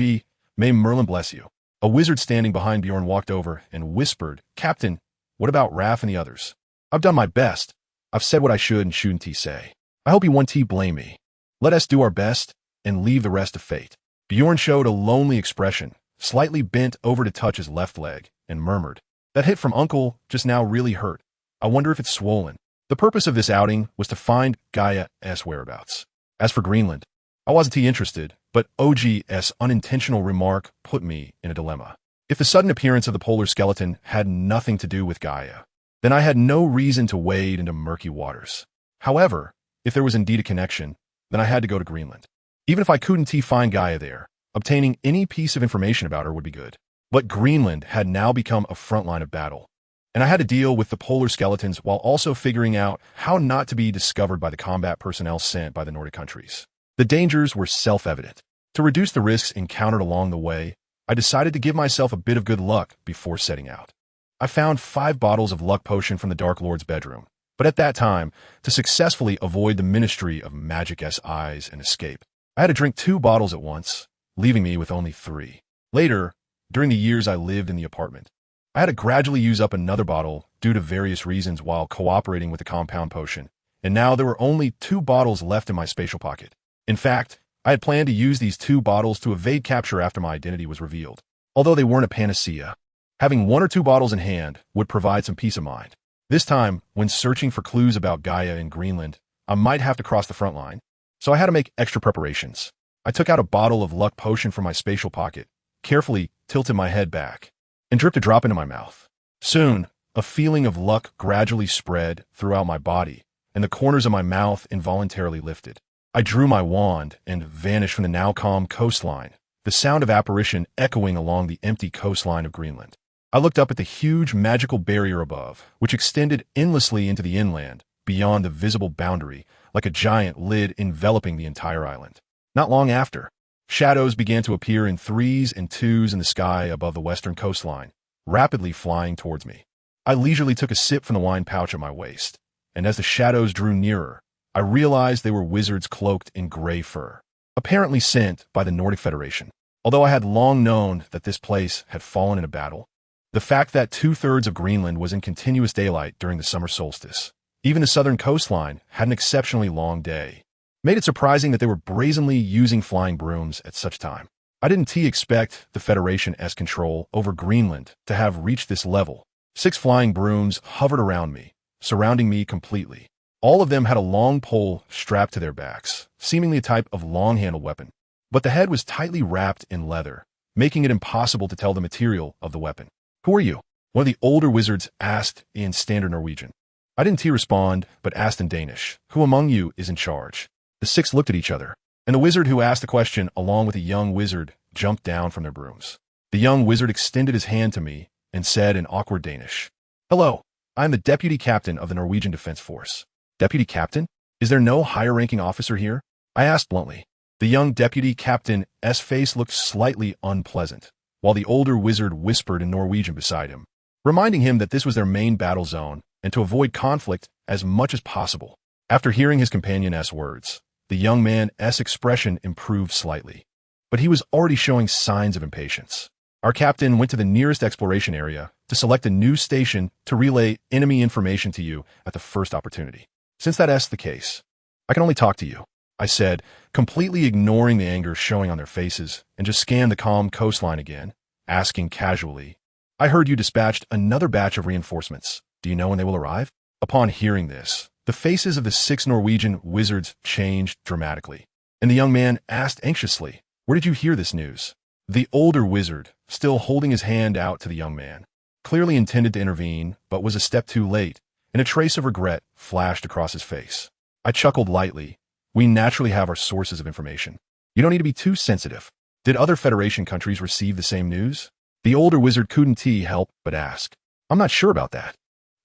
may Merlin bless you. A wizard standing behind Bjorn walked over and whispered, Captain, what about Raph and the others? I've done my best. I've said what I should and shouldn't say. I hope you won't blame me. Let us do our best and leave the rest to fate. Bjorn showed a lonely expression, slightly bent over to touch his left leg, and murmured, That hit from Uncle just now really hurt. I wonder if it's swollen. The purpose of this outing was to find Gaia's whereabouts. As for Greenland, I wasn't interested, but OG's unintentional remark put me in a dilemma. If the sudden appearance of the polar skeleton had nothing to do with Gaia, then I had no reason to wade into murky waters. However, if there was indeed a connection, then I had to go to Greenland. Even if I couldn't find Gaia there, obtaining any piece of information about her would be good. But Greenland had now become a front line of battle, and I had to deal with the polar skeletons while also figuring out how not to be discovered by the combat personnel sent by the Nordic countries. The dangers were self-evident. To reduce the risks encountered along the way, I decided to give myself a bit of good luck before setting out. I found 5 bottles of luck potion from the Dark Lord's bedroom, but at that time, to successfully avoid the Ministry of Magic's eyes and escape, I had to drink 2 bottles at once, leaving me with only 3. Later, during the years I lived in the apartment, I had to gradually use up another bottle due to various reasons while cooperating with the compound potion, and now there were only 2 bottles left in my spatial pocket. In fact, I had planned to use these 2 bottles to evade capture after my identity was revealed. Although they weren't a panacea, having 1 or 2 bottles in hand would provide some peace of mind. This time, when searching for clues about Gaia in Greenland, I might have to cross the front line, so I had to make extra preparations. I took out a bottle of luck potion from my spatial pocket, carefully tilted my head back, and dripped a drop into my mouth. Soon, a feeling of luck gradually spread throughout my body, and the corners of my mouth involuntarily lifted. I drew my wand and vanished from the now calm coastline, the sound of apparition echoing along the empty coastline of Greenland. I looked up at the huge magical barrier above, which extended endlessly into the inland, beyond the visible boundary, like a giant lid enveloping the entire island. Not long after, shadows began to appear in 3s and 2s in the sky above the western coastline, rapidly flying towards me. I leisurely took a sip from the wine pouch at my waist, and as the shadows drew nearer, I realized they were wizards cloaked in gray fur, apparently sent by the Nordic Federation. Although I had long known that this place had fallen in a battle, the fact that 2/3 of Greenland was in continuous daylight during the summer solstice, even the southern coastline had an exceptionally long day, made it surprising that they were brazenly using flying brooms at such time. I didn't expect the Federation's control over Greenland to have reached this level. 6 flying brooms hovered around me, surrounding me completely. All of them had a long pole strapped to their backs, seemingly a type of long-handled weapon, but the head was tightly wrapped in leather, making it impossible to tell the material of the weapon. Who are you? One of the older wizards asked in standard Norwegian. I didn't respond, but asked in Danish, Who among you is in charge? The 6 looked at each other, and the wizard who asked the question, along with a young wizard, jumped down from their brooms. The young wizard extended his hand to me and said in awkward Danish, Hello, I am the deputy captain of the Norwegian Defense Force. Deputy captain? Is there no higher-ranking officer here? I asked bluntly. The young deputy captain's face looked slightly unpleasant, while the older wizard whispered in Norwegian beside him, reminding him that this was their main battle zone and to avoid conflict as much as possible. After hearing his companion's words, the young man's expression improved slightly, but he was already showing signs of impatience. Our captain went to the nearest exploration area to select a new station to relay enemy information to you at the first opportunity. Since that's the case, I can only talk to you, I said, completely ignoring the anger showing on their faces, and just scanned the calm coastline again, asking casually, I heard you dispatched another batch of reinforcements. Do you know when they will arrive? Upon hearing this, the faces of the 6 Norwegian wizards changed dramatically, and the young man asked anxiously, where did you hear this news? The older wizard, still holding his hand out to the young man, clearly intended to intervene, but was a step too late, and a trace of regret flashed across his face. I chuckled lightly. We naturally have our sources of information. You don't need to be too sensitive. Did other Federation countries receive the same news? The older wizard couldn't help but ask. I'm not sure about that.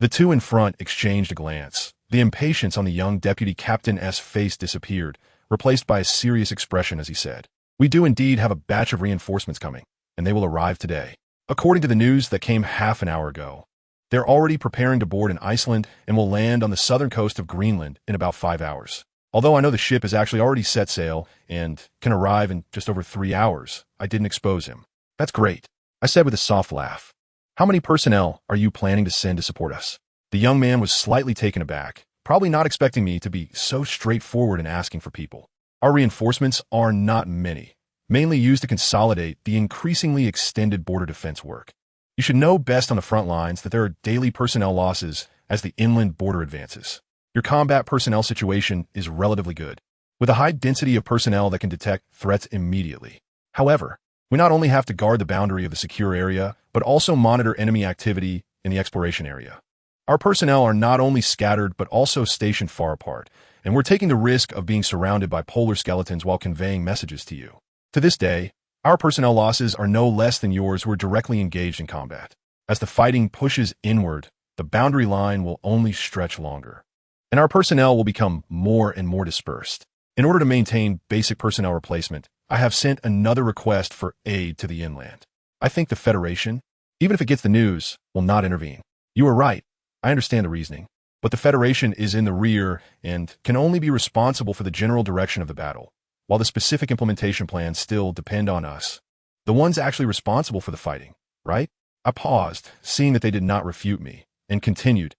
The two in front exchanged a glance. The impatience on the young deputy captain's face disappeared, replaced by a serious expression as he said, we do indeed have a batch of reinforcements coming, and they will arrive today. According to the news that came half an hour ago, they're already preparing to board in Iceland and will land on the southern coast of Greenland in about 5 hours. Although I know the ship has actually already set sail and can arrive in just over 3 hours, I didn't expose him. That's great, I said with a soft laugh. How many personnel are you planning to send to support us? The young man was slightly taken aback, probably not expecting me to be so straightforward in asking for people. Our reinforcements are not many, mainly used to consolidate the increasingly extended border defense work. You should know best on the front lines that there are daily personnel losses as the inland border advances. Your combat personnel situation is relatively good, with a high density of personnel that can detect threats immediately. However, we not only have to guard the boundary of the secure area, but also monitor enemy activity in the exploration area. Our personnel are not only scattered, but also stationed far apart, and we're taking the risk of being surrounded by polar skeletons while conveying messages to you. To this day, our personnel losses are no less than yours who are directly engaged in combat. As the fighting pushes inward, the boundary line will only stretch longer, and our personnel will become more and more dispersed. In order to maintain basic personnel replacement, I have sent another request for aid to the inland. I think the Federation, even if it gets the news, will not intervene. You are right. I understand the reasoning. But the Federation is in the rear and can only be responsible for the general direction of the battle, while the specific implementation plans still depend on us. The ones actually responsible for the fighting, right? I paused, seeing that they did not refute me, and continued.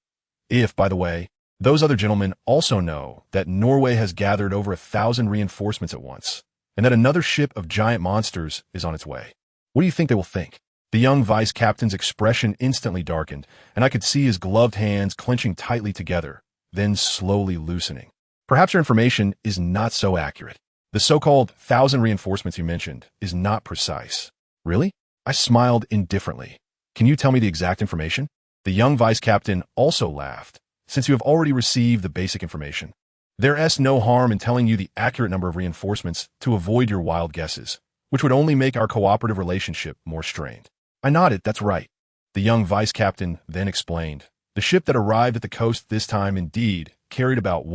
If, by the way, those other gentlemen also know that Norway has gathered over 1,000 reinforcements at once, and that another ship of giant monsters is on its way. What do you think they will think? The young vice captain's expression instantly darkened, and I could see his gloved hands clenching tightly together, then slowly loosening. Perhaps your information is not so accurate. The so-called 1,000 reinforcements you mentioned is not precise. Really? I smiled indifferently. Can you tell me the exact information? The young vice captain also laughed, since you have already received the basic information. There's no harm in telling you the accurate number of reinforcements to avoid your wild guesses, which would only make our cooperative relationship more strained. I nodded, that's right. The young vice captain then explained. The ship that arrived at the coast this time indeed carried about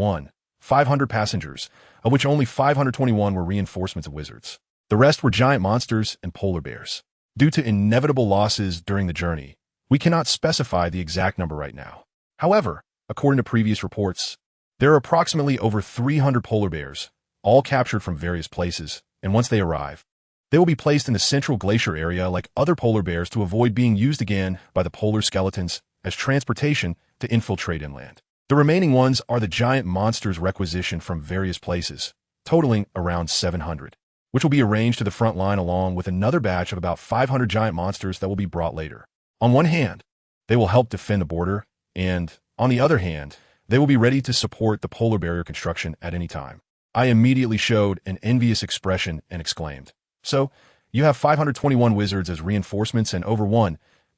500 passengers, of which only 521 were reinforcements of wizards. The rest were giant monsters and polar bears. Due to inevitable losses during the journey, we cannot specify the exact number right now. However, according to previous reports, there are approximately over 300 polar bears, all captured from various places, and once they arrive, they will be placed in the central glacier area like other polar bears to avoid being used again by the polar skeletons as transportation to infiltrate inland. The remaining ones are the giant monsters requisitioned from various places, totaling around 700, which will be arranged to the front line along with another batch of about 500 giant monsters that will be brought later. On one hand, they will help defend the border, and, on the other hand, they will be ready to support the polar barrier construction at any time. I immediately showed an envious expression and exclaimed, so, you have 521 wizards as reinforcements and over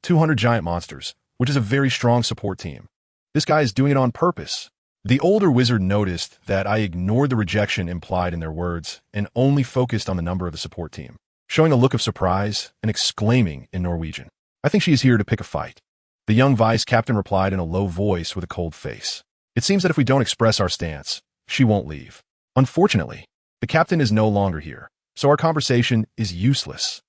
200 giant monsters, which is a very strong support team. This guy is doing it on purpose. The older wizard noticed that I ignored the rejection implied in their words and only focused on the number of the support team, showing a look of surprise and exclaiming in Norwegian, I think she is here to pick a fight. The young vice captain replied in a low voice with a cold face. It seems that if we don't express our stance, she won't leave. Unfortunately, the captain is no longer here, so our conversation is useless.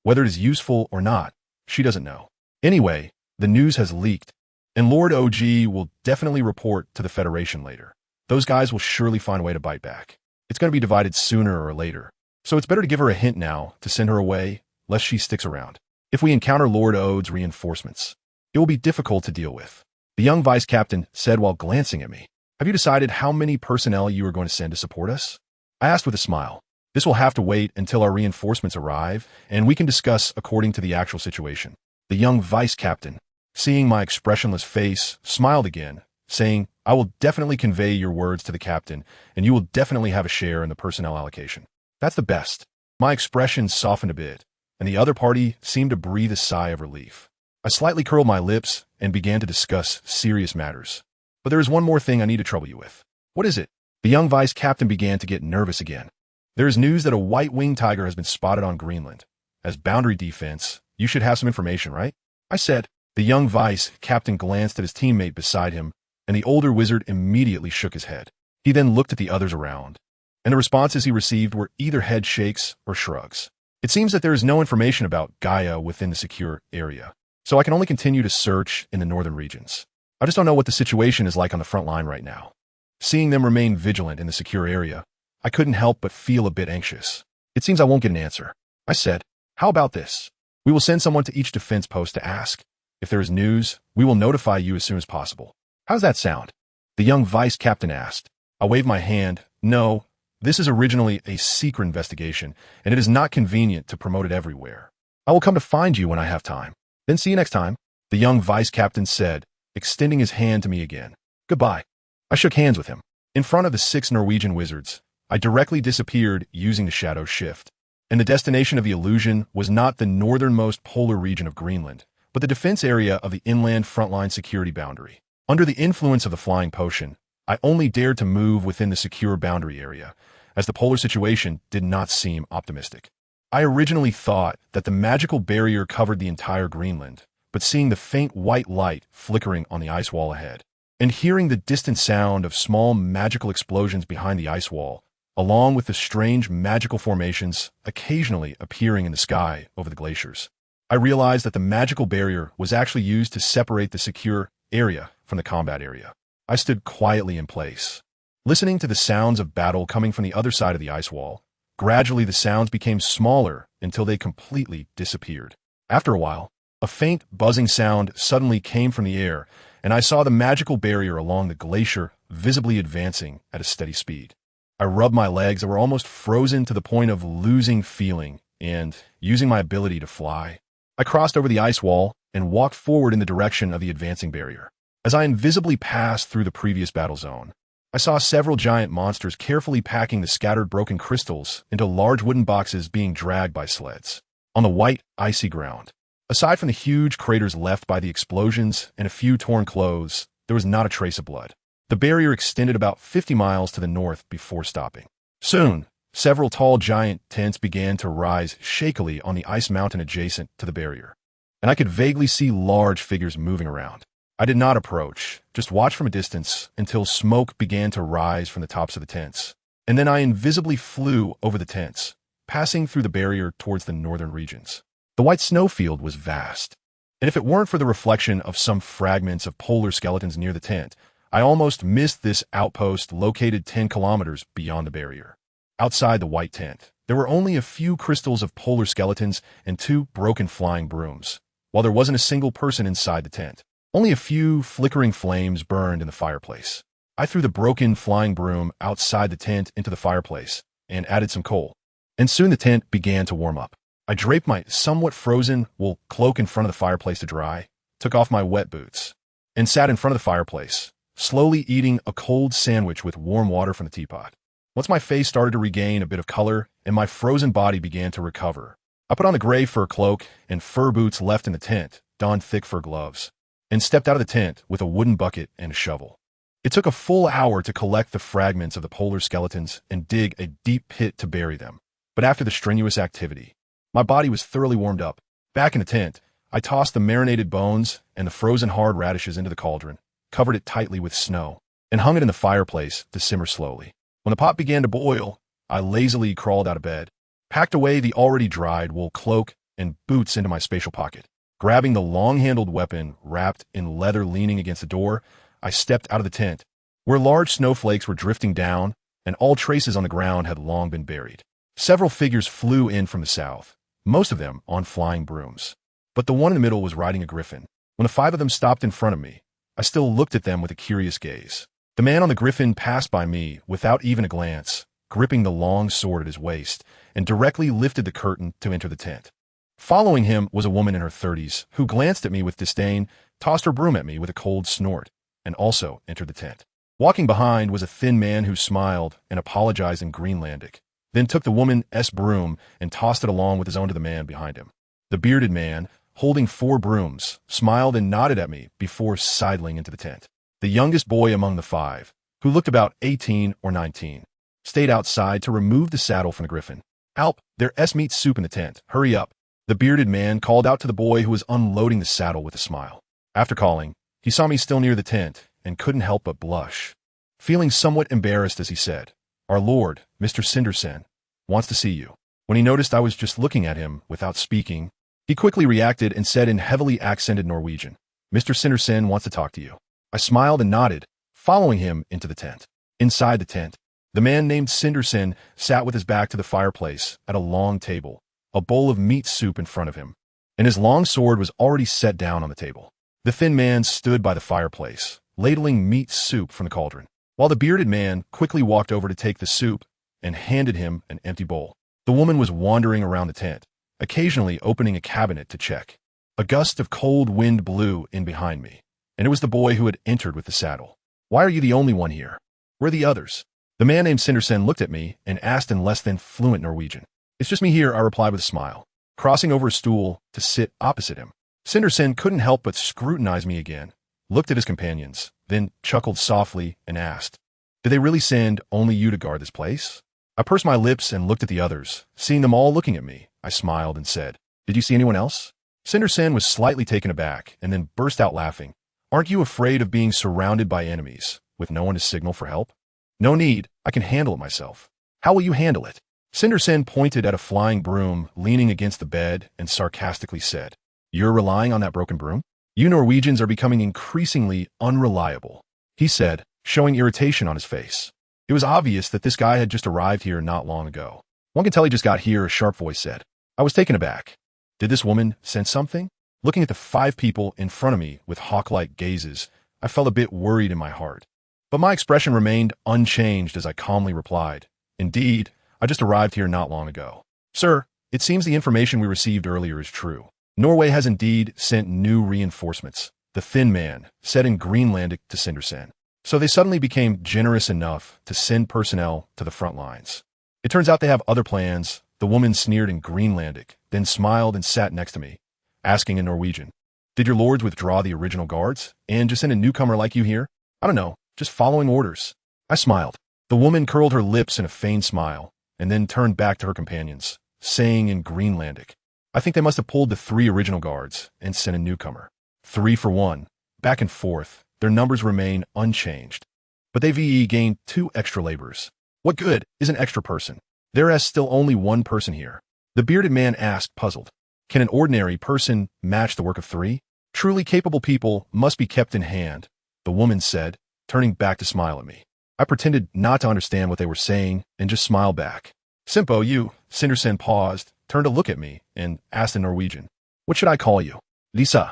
Whether it is useful or not, she doesn't know. Anyway, the news has leaked, and Lord OG will definitely report to the Federation later. Those guys will surely find a way to bite back. It's going to be divided sooner or later, so it's better to give her a hint now to send her away lest she sticks around. If we encounter Lord Ode's reinforcements, it will be difficult to deal with. The young vice captain said while glancing at me. Have you decided how many personnel you are going to send to support us? I asked with a smile. This will have to wait until our reinforcements arrive, and we can discuss according to the actual situation. The young vice captain, seeing my expressionless face, smiled again, saying, I will definitely convey your words to the captain, and you will definitely have a share in the personnel allocation. That's the best. My expression softened a bit, and the other party seemed to breathe a sigh of relief. I slightly curled my lips and began to discuss serious matters. But there is one more thing I need to trouble you with. What is it? The young vice captain began to get nervous again. There is news that a white-winged tiger has been spotted on Greenland. As boundary defense, you should have some information, right? I said. The young vice captain glanced at his teammate beside him, and the older wizard immediately shook his head. He then looked at the others around, and the responses he received were either head shakes or shrugs. It seems that there is no information about Gaia within the secure area, so I can only continue to search in the northern regions. I just don't know what the situation is like on the front line right now. Seeing them remain vigilant in the secure area, I couldn't help but feel a bit anxious. It seems I won't get an answer. I said, how about this? We will send someone to each defense post to ask. If there is news, we will notify you as soon as possible. How does that sound? The young vice captain asked. I waved my hand. No, this is originally a secret investigation, and it is not convenient to promote it everywhere. I will come to find you when I have time. Then see you next time, the young vice captain said, extending his hand to me again. Goodbye. I shook hands with him. In front of the 6 Norwegian wizards, I directly disappeared using the shadow shift. And the destination of the illusion was not the northernmost polar region of Greenland, but the defense area of the inland frontline security boundary. Under the influence of the flying potion, I only dared to move within the secure boundary area, as the polar situation did not seem optimistic. I originally thought that the magical barrier covered the entire Greenland, but seeing the faint white light flickering on the ice wall ahead, and hearing the distant sound of small magical explosions behind the ice wall, along with the strange magical formations occasionally appearing in the sky over the glaciers, I realized that the magical barrier was actually used to separate the secure area from the combat area. I stood quietly in place, listening to the sounds of battle coming from the other side of the ice wall. Gradually, the sounds became smaller until they completely disappeared. After a while, a faint buzzing sound suddenly came from the air, and I saw the magical barrier along the glacier visibly advancing at a steady speed. I rubbed my legs that were almost frozen to the point of losing feeling, and, using my ability to fly, I crossed over the ice wall and walked forward in the direction of the advancing barrier. As I invisibly passed through the previous battle zone, I saw several giant monsters carefully packing the scattered broken crystals into large wooden boxes being dragged by sleds. On the white, icy ground, aside from the huge craters left by the explosions and a few torn clothes, there was not a trace of blood. The barrier extended about 50 miles to the north before stopping. Soon, several tall giant tents began to rise shakily on the ice mountain adjacent to the barrier, and I could vaguely see large figures moving around. I did not approach, just watch from a distance until smoke began to rise from the tops of the tents, and then I invisibly flew over the tents, passing through the barrier towards the northern regions. The white snowfield was vast, and if it weren't for the reflection of some fragments of polar skeletons near the tent, I almost missed this outpost located 10 kilometers beyond the barrier. Outside the white tent, there were only a few crystals of polar skeletons and 2 broken flying brooms, while there wasn't a single person inside the tent. Only a few flickering flames burned in the fireplace. I threw the broken flying broom outside the tent into the fireplace and added some coal, and soon the tent began to warm up. I draped my somewhat frozen wool cloak in front of the fireplace to dry, took off my wet boots, and sat in front of the fireplace, slowly eating a cold sandwich with warm water from the teapot. Once my face started to regain a bit of color and my frozen body began to recover, I put on the gray fur cloak and fur boots left in the tent, donned thick fur gloves, and stepped out of the tent with a wooden bucket and a shovel. It took a full hour to collect the fragments of the polar skeletons and dig a deep pit to bury them. But after the strenuous activity, my body was thoroughly warmed up. Back in the tent, I tossed the marinated bones and the frozen hard radishes into the cauldron, covered it tightly with snow, and hung it in the fireplace to simmer slowly. When the pot began to boil, I lazily crawled out of bed, packed away the already dried wool cloak and boots into my spatial pocket. Grabbing the long-handled weapon wrapped in leather leaning against the door, I stepped out of the tent, where large snowflakes were drifting down and all traces on the ground had long been buried. Several figures flew in from the south, most of them on flying brooms. But the one in the middle was riding a griffin. When the 5 of them stopped in front of me, I still looked at them with a curious gaze. The man on the griffin passed by me without even a glance, gripping the long sword at his waist, and directly lifted the curtain to enter the tent. Following him was a woman in her 30s, who glanced at me with disdain, tossed her broom at me with a cold snort, and also entered the tent. Walking behind was a thin man who smiled and apologized in Greenlandic, then took the woman's broom and tossed it along with his own to the man behind him. The bearded man, holding 4 brooms, smiled and nodded at me before sidling into the tent. The youngest boy among the 5, who looked about 18 or 19, stayed outside to remove the saddle from the griffin. "Alp, there's meat soup in the tent. Hurry up." The bearded man called out to the boy who was unloading the saddle with a smile. After calling, he saw me still near the tent and couldn't help but blush, feeling somewhat embarrassed as he said, "Our lord, Mr. Cindersen, wants to see you." When he noticed I was just looking at him without speaking, he quickly reacted and said in heavily accented Norwegian, "Mr. Cindersen wants to talk to you." I smiled and nodded, following him into the tent. Inside the tent, the man named Cindersen sat with his back to the fireplace at a long table, a bowl of meat soup in front of him, and his long sword was already set down on the table. The thin man stood by the fireplace, ladling meat soup from the cauldron, while the bearded man quickly walked over to take the soup and handed him an empty bowl. The woman was wandering around the tent, occasionally opening a cabinet to check. A gust of cold wind blew in behind me, and it was the boy who had entered with the saddle. "Why are you the only one here? Where are the others?" The man named Cindersen looked at me and asked in less than fluent Norwegian. "It's just me here," I replied with a smile, crossing over a stool to sit opposite him. Cindersen couldn't help but scrutinize me again, looked at his companions, then chuckled softly and asked, "Did they really send only you to guard this place?" I pursed my lips and looked at the others. Seeing them all looking at me, I smiled and said, "Did you see anyone else?" Cindersen was slightly taken aback and then burst out laughing. "Aren't you afraid of being surrounded by enemies, with no one to signal for help?" "No need, I can handle it myself." "How will you handle it?" Cindersen pointed at a flying broom leaning against the bed and sarcastically said, "You're relying on that broken broom? You Norwegians are becoming increasingly unreliable," he said, showing irritation on his face. It was obvious that this guy had just arrived here not long ago. "One can tell he just got here," a sharp voice said. I was taken aback. Did this woman sense something? Looking at the 5 people in front of me with hawk-like gazes, I felt a bit worried in my heart. But my expression remained unchanged as I calmly replied, "Indeed, I just arrived here not long ago. Sir, it seems the information we received earlier is true. Norway has indeed sent new reinforcements," the thin man said in Greenlandic to Cindersen. "So they suddenly became generous enough to send personnel to the front lines. It turns out they have other plans." The woman sneered in Greenlandic, then smiled and sat next to me, asking in Norwegian, "Did your lords withdraw the original guards and just send a newcomer like you here?" "I don't know, just following orders." I smiled. The woman curled her lips in a feigned smile, and then turned back to her companions, saying in Greenlandic, "I think they must have pulled the 3 original guards and sent a newcomer. 3 for 1. Back and forth, their numbers remain unchanged. But they've gained 2 extra laborers. What good is an extra person? There is still only 1 person here." The bearded man asked, puzzled, "Can an ordinary person match the work of 3? Truly capable people must be kept in hand," the woman said, turning back to smile at me. I pretended not to understand what they were saying and just smiled back. "Simpo, you," Cindersen paused, turned to look at me, and asked in Norwegian, "What should I call you?" "Lisa."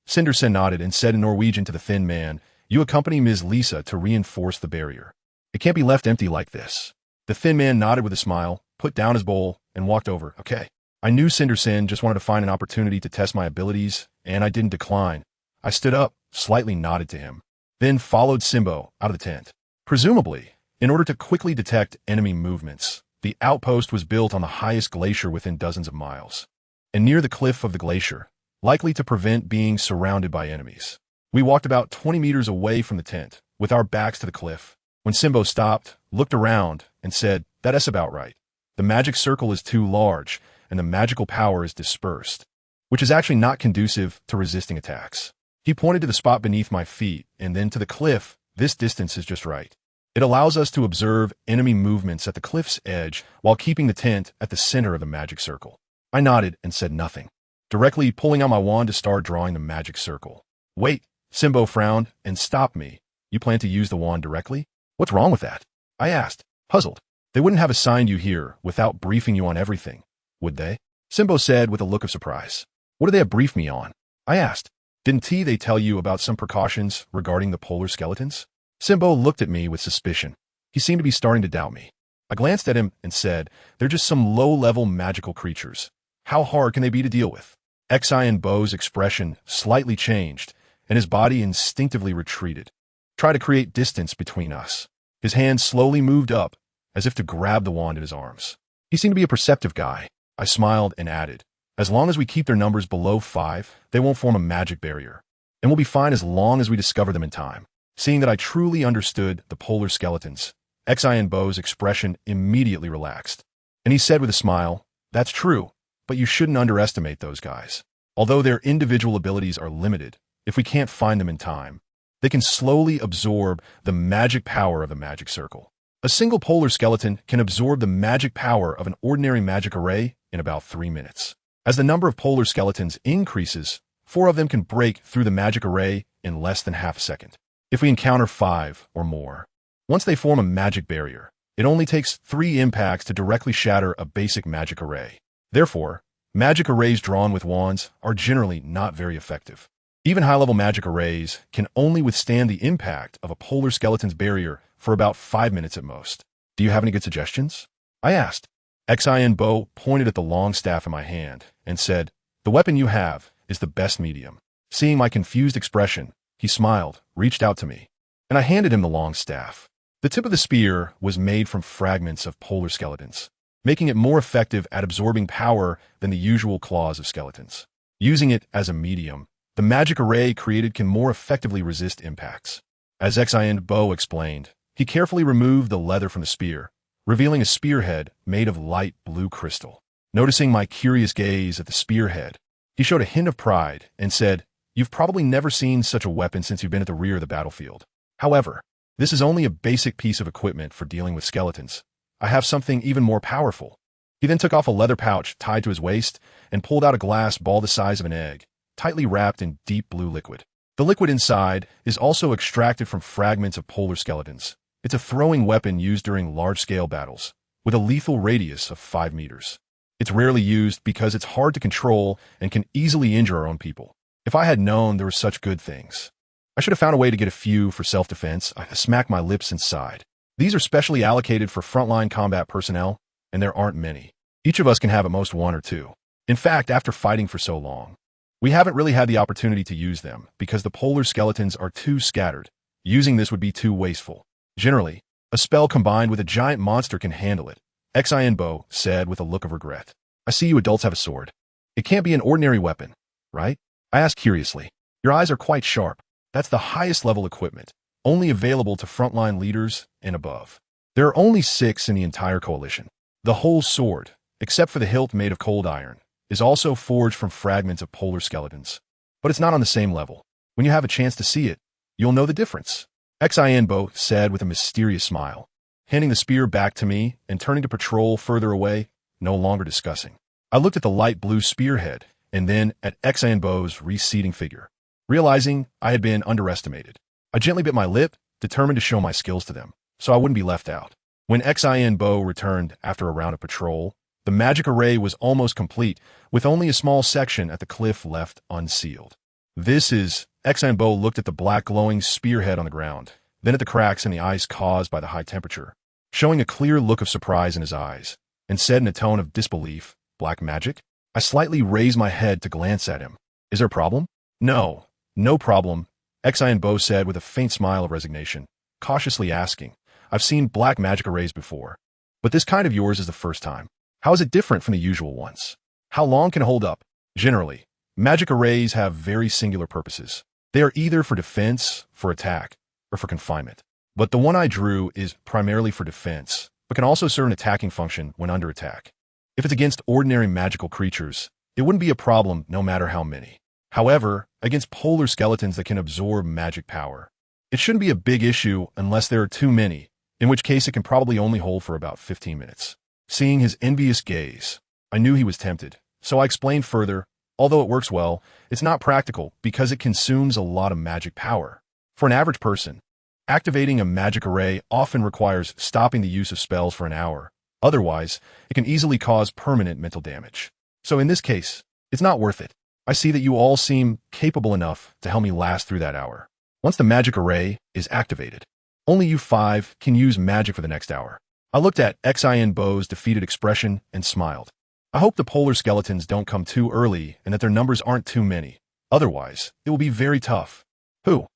Cindersen nodded and said in Norwegian to the thin man, "You accompany Ms. Lisa to reinforce the barrier. It can't be left empty like this." The thin man nodded with a smile, put down his bowl, and walked over. "Okay." I knew Cindersen just wanted to find an opportunity to test my abilities, and I didn't decline. I stood up, slightly nodded to him, then followed Simbo out of the tent. Presumably, in order to quickly detect enemy movements, the outpost was built on the highest glacier within dozens of miles, and near the cliff of the glacier, likely to prevent being surrounded by enemies. We walked about 20 meters away from the tent, with our backs to the cliff, when Simbo stopped, looked around, and said, "That's about right. The magic circle is too large, and the magical power is dispersed, which is actually not conducive to resisting attacks." He pointed to the spot beneath my feet, and then to the cliff. "This distance is just right. It allows us to observe enemy movements at the cliff's edge while keeping the tent at the center of the magic circle." I nodded and said nothing, directly pulling out my wand to start drawing the magic circle. "Wait," Simbo frowned and stopped me. "You plan to use the wand directly? What's wrong with that?" I asked, puzzled. "They wouldn't have assigned you here without briefing you on everything, would they?" Simbo said with a look of surprise. What do they have briefed me on? I asked. Didn't they tell you about some precautions regarding the polar skeletons? Simbo looked at me with suspicion. He seemed to be starting to doubt me. I glanced at him and said, they're just some low-level magical creatures. How hard can they be to deal with? Xianbo's expression slightly changed, and his body instinctively retreated. Try to create distance between us. His hand slowly moved up, as if to grab the wand in his arms. He seemed to be a perceptive guy. I smiled and added, as long as we keep their numbers below 5, they won't form a magic barrier. And we'll be fine as long as we discover them in time. Seeing that I truly understood the polar skeletons, Xianbo's expression immediately relaxed. And he said with a smile, that's true, but you shouldn't underestimate those guys. Although their individual abilities are limited, if we can't find them in time, they can slowly absorb the magic power of a magic circle. A single polar skeleton can absorb the magic power of an ordinary magic array in about 3 minutes. As the number of polar skeletons increases, 4 of them can break through the magic array in less than half a second. If we encounter 5 or more, once they form a magic barrier, it only takes 3 impacts to directly shatter a basic magic array. Therefore, magic arrays drawn with wands are generally not very effective. Even high-level magic arrays can only withstand the impact of a polar skeleton's barrier for about 5 minutes at most. Do you have any good suggestions? I asked. Xianbo pointed at the long staff in my hand and said, the weapon you have is the best medium. Seeing my confused expression, he smiled, reached out to me, and I handed him the long staff. The tip of the spear was made from fragments of polar skeletons, making it more effective at absorbing power than the usual claws of skeletons. Using it as a medium, the magic array created can more effectively resist impacts. As Xianbo explained, he carefully removed the leather from the spear, revealing a spearhead made of light blue crystal. Noticing my curious gaze at the spearhead, he showed a hint of pride and said, you've probably never seen such a weapon since you've been at the rear of the battlefield. However, this is only a basic piece of equipment for dealing with skeletons. I have something even more powerful. He then took off a leather pouch tied to his waist and pulled out a glass ball the size of an egg, tightly wrapped in deep blue liquid. The liquid inside is also extracted from fragments of polar skeletons. It's a throwing weapon used during large-scale battles, with a lethal radius of 5 meters. It's rarely used because it's hard to control and can easily injure our own people. If I had known there were such good things, I should have found a way to get a few for self-defense. I smacked my lips and sighed. These are specially allocated for frontline combat personnel, and there aren't many. Each of us can have at most 1 or 2. In fact, after fighting for so long, we haven't really had the opportunity to use them because the polar skeletons are too scattered. Using this would be too wasteful. Generally, a spell combined with a giant monster can handle it, Xianbo said with a look of regret. I see you adults have a sword. It can't be an ordinary weapon, right? I asked curiously. Your eyes are quite sharp. That's the highest level equipment, only available to frontline leaders and above. There are only 6 in the entire coalition. The whole sword, except for the hilt made of cold iron, is also forged from fragments of polar skeletons. But it's not on the same level. When you have a chance to see it, you'll know the difference, Xianbo said with a mysterious smile, handing the spear back to me and turning to patrol further away, no longer discussing. I looked at the light blue spearhead and then at Xianbo's receding figure. Realizing I had been underestimated, I gently bit my lip, determined to show my skills to them, so I wouldn't be left out. When Xianbo returned after a round of patrol, the magic array was almost complete, with only a small section at the cliff left unsealed. Xianbo looked at the black glowing spearhead on the ground, then at the cracks in the ice caused by the high temperature, showing a clear look of surprise in his eyes, and said in a tone of disbelief, black magic? I slightly raised my head to glance at him. Is there a problem? No problem, Xianbo said with a faint smile of resignation, cautiously asking, I've seen black magic arrays before, but this kind of yours is the first time. How is it different from the usual ones? How long can it hold up? Generally, magic arrays have very singular purposes. They are either for defense, for attack, or for confinement. But the one I drew is primarily for defense, but can also serve an attacking function when under attack. If it's against ordinary magical creatures, it wouldn't be a problem no matter how many. However, against polar skeletons that can absorb magic power, it shouldn't be a big issue unless there are too many, in which case it can probably only hold for about 15 minutes. Seeing his envious gaze, I knew he was tempted, so I explained further, although it works well, it's not practical because it consumes a lot of magic power. For an average person, activating a magic array often requires stopping the use of spells for an hour. Otherwise, it can easily cause permanent mental damage. So in this case, it's not worth it. I see that you all seem capable enough to help me last through that hour. Once the magic array is activated, only you 5 can use magic for the next hour. I looked at Xin Bo's defeated expression and smiled. I hope the polar skeletons don't come too early and that their numbers aren't too many. Otherwise, it will be very tough. Who?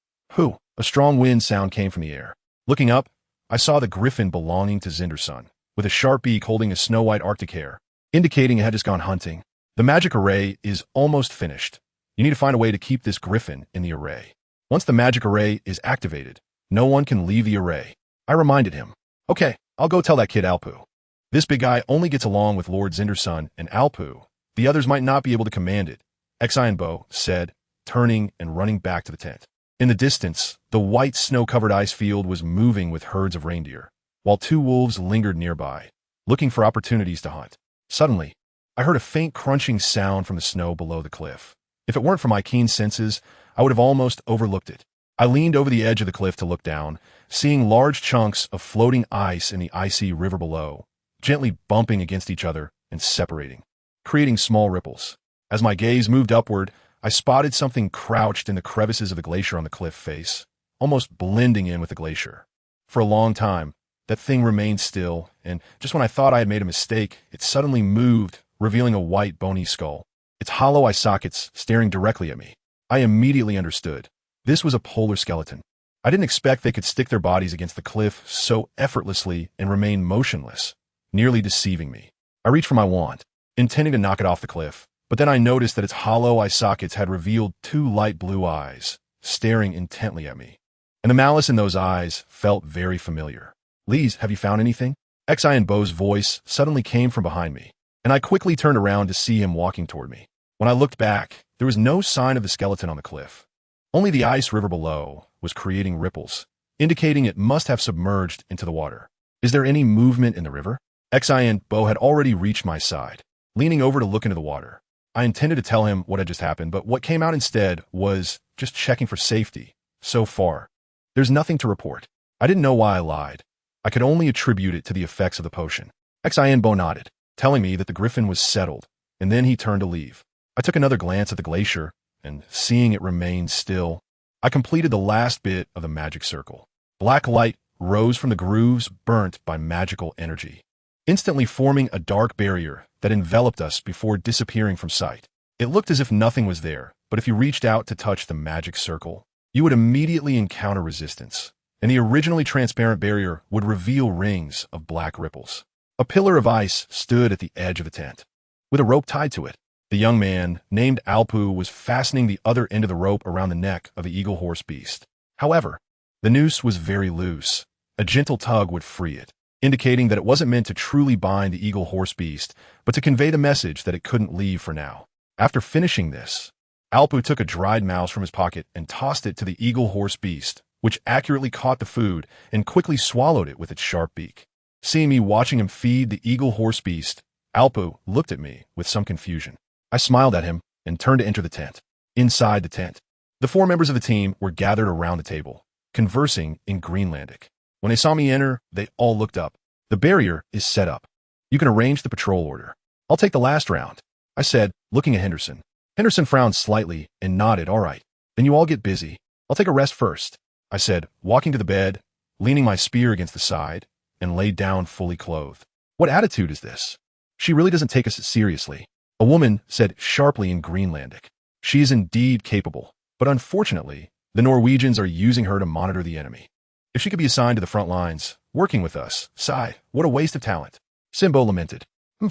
A strong wind sound came from the air. Looking up, I saw the griffin belonging to Zinderson, with a sharp beak holding a snow-white Arctic hare, indicating it had just gone hunting. The magic array is almost finished. You need to find a way to keep this griffin in the array. Once the magic array is activated, no one can leave the array. I reminded him. Okay, I'll go tell that kid Alpu. This big guy only gets along with Lord Zinderson and Alpu. The others might not be able to command it, Xianbo said, turning and running back to the tent. In the distance, the white snow-covered ice field was moving with herds of reindeer, while 2 wolves lingered nearby, looking for opportunities to hunt. Suddenly, I heard a faint crunching sound from the snow below the cliff. If it weren't for my keen senses, I would have almost overlooked it. I leaned over the edge of the cliff to look down, seeing large chunks of floating ice in the icy river below, gently bumping against each other and separating, creating small ripples. As my gaze moved upward, I spotted something crouched in the crevices of the glacier on the cliff face, almost blending in with the glacier. For a long time, that thing remained still, and just when I thought I had made a mistake, it suddenly moved, revealing a white, bony skull, its hollow eye sockets staring directly at me. I immediately understood. This was a polar skeleton. I didn't expect they could stick their bodies against the cliff so effortlessly and remain motionless, nearly deceiving me. I reached for my wand, intending to knock it off the cliff, but then I noticed that its hollow eye sockets had revealed 2 light blue eyes, staring intently at me. And the malice in those eyes felt very familiar. Lise, have you found anything? Xianbo's voice suddenly came from behind me, and I quickly turned around to see him walking toward me. When I looked back, there was no sign of the skeleton on the cliff. Only the ice river below was creating ripples, indicating it must have submerged into the water. Is there any movement in the river? Xianbo had already reached my side, leaning over to look into the water. I intended to tell him what had just happened, but what came out instead was just checking for safety. So far, there's nothing to report. I didn't know why I lied. I could only attribute it to the effects of the potion. Xianbo nodded, telling me that the griffin was settled, and then he turned to leave. I took another glance at the glacier, and seeing it remain still, I completed the last bit of the magic circle. Black light rose from the grooves burnt by magical energy, instantly forming a dark barrier that enveloped us before disappearing from sight. It looked as if nothing was there, but if you reached out to touch the magic circle, you would immediately encounter resistance, and the originally transparent barrier would reveal rings of black ripples. A pillar of ice stood at the edge of the tent, with a rope tied to it. The young man, named Alpu, was fastening the other end of the rope around the neck of the eagle horse beast. However, the noose was very loose. A gentle tug would free it, indicating that it wasn't meant to truly bind the eagle horse beast, but to convey the message that it couldn't leave for now. After finishing this, Alpu took a dried mouse from his pocket and tossed it to the eagle horse beast, which accurately caught the food and quickly swallowed it with its sharp beak. Seeing me watching him feed the eagle horse beast, Alpu looked at me with some confusion. I smiled at him and turned to enter the tent. Inside the tent, the 4 members of the team were gathered around the table, conversing in Greenlandic. When they saw me enter, they all looked up. The barrier is set up. You can arrange the patrol order. I'll take the last round, I said, looking at Henderson. Henderson frowned slightly and nodded. All right, then you all get busy. I'll take a rest first, I said, walking to the bed, leaning my spear against the side, and laid down fully clothed. What attitude is this? She really doesn't take us seriously, a woman said sharply in Greenlandic. She is indeed capable, but unfortunately, the Norwegians are using her to monitor the enemy. If she could be assigned to the front lines, working with us, sigh, what a waste of talent. Simbo lamented.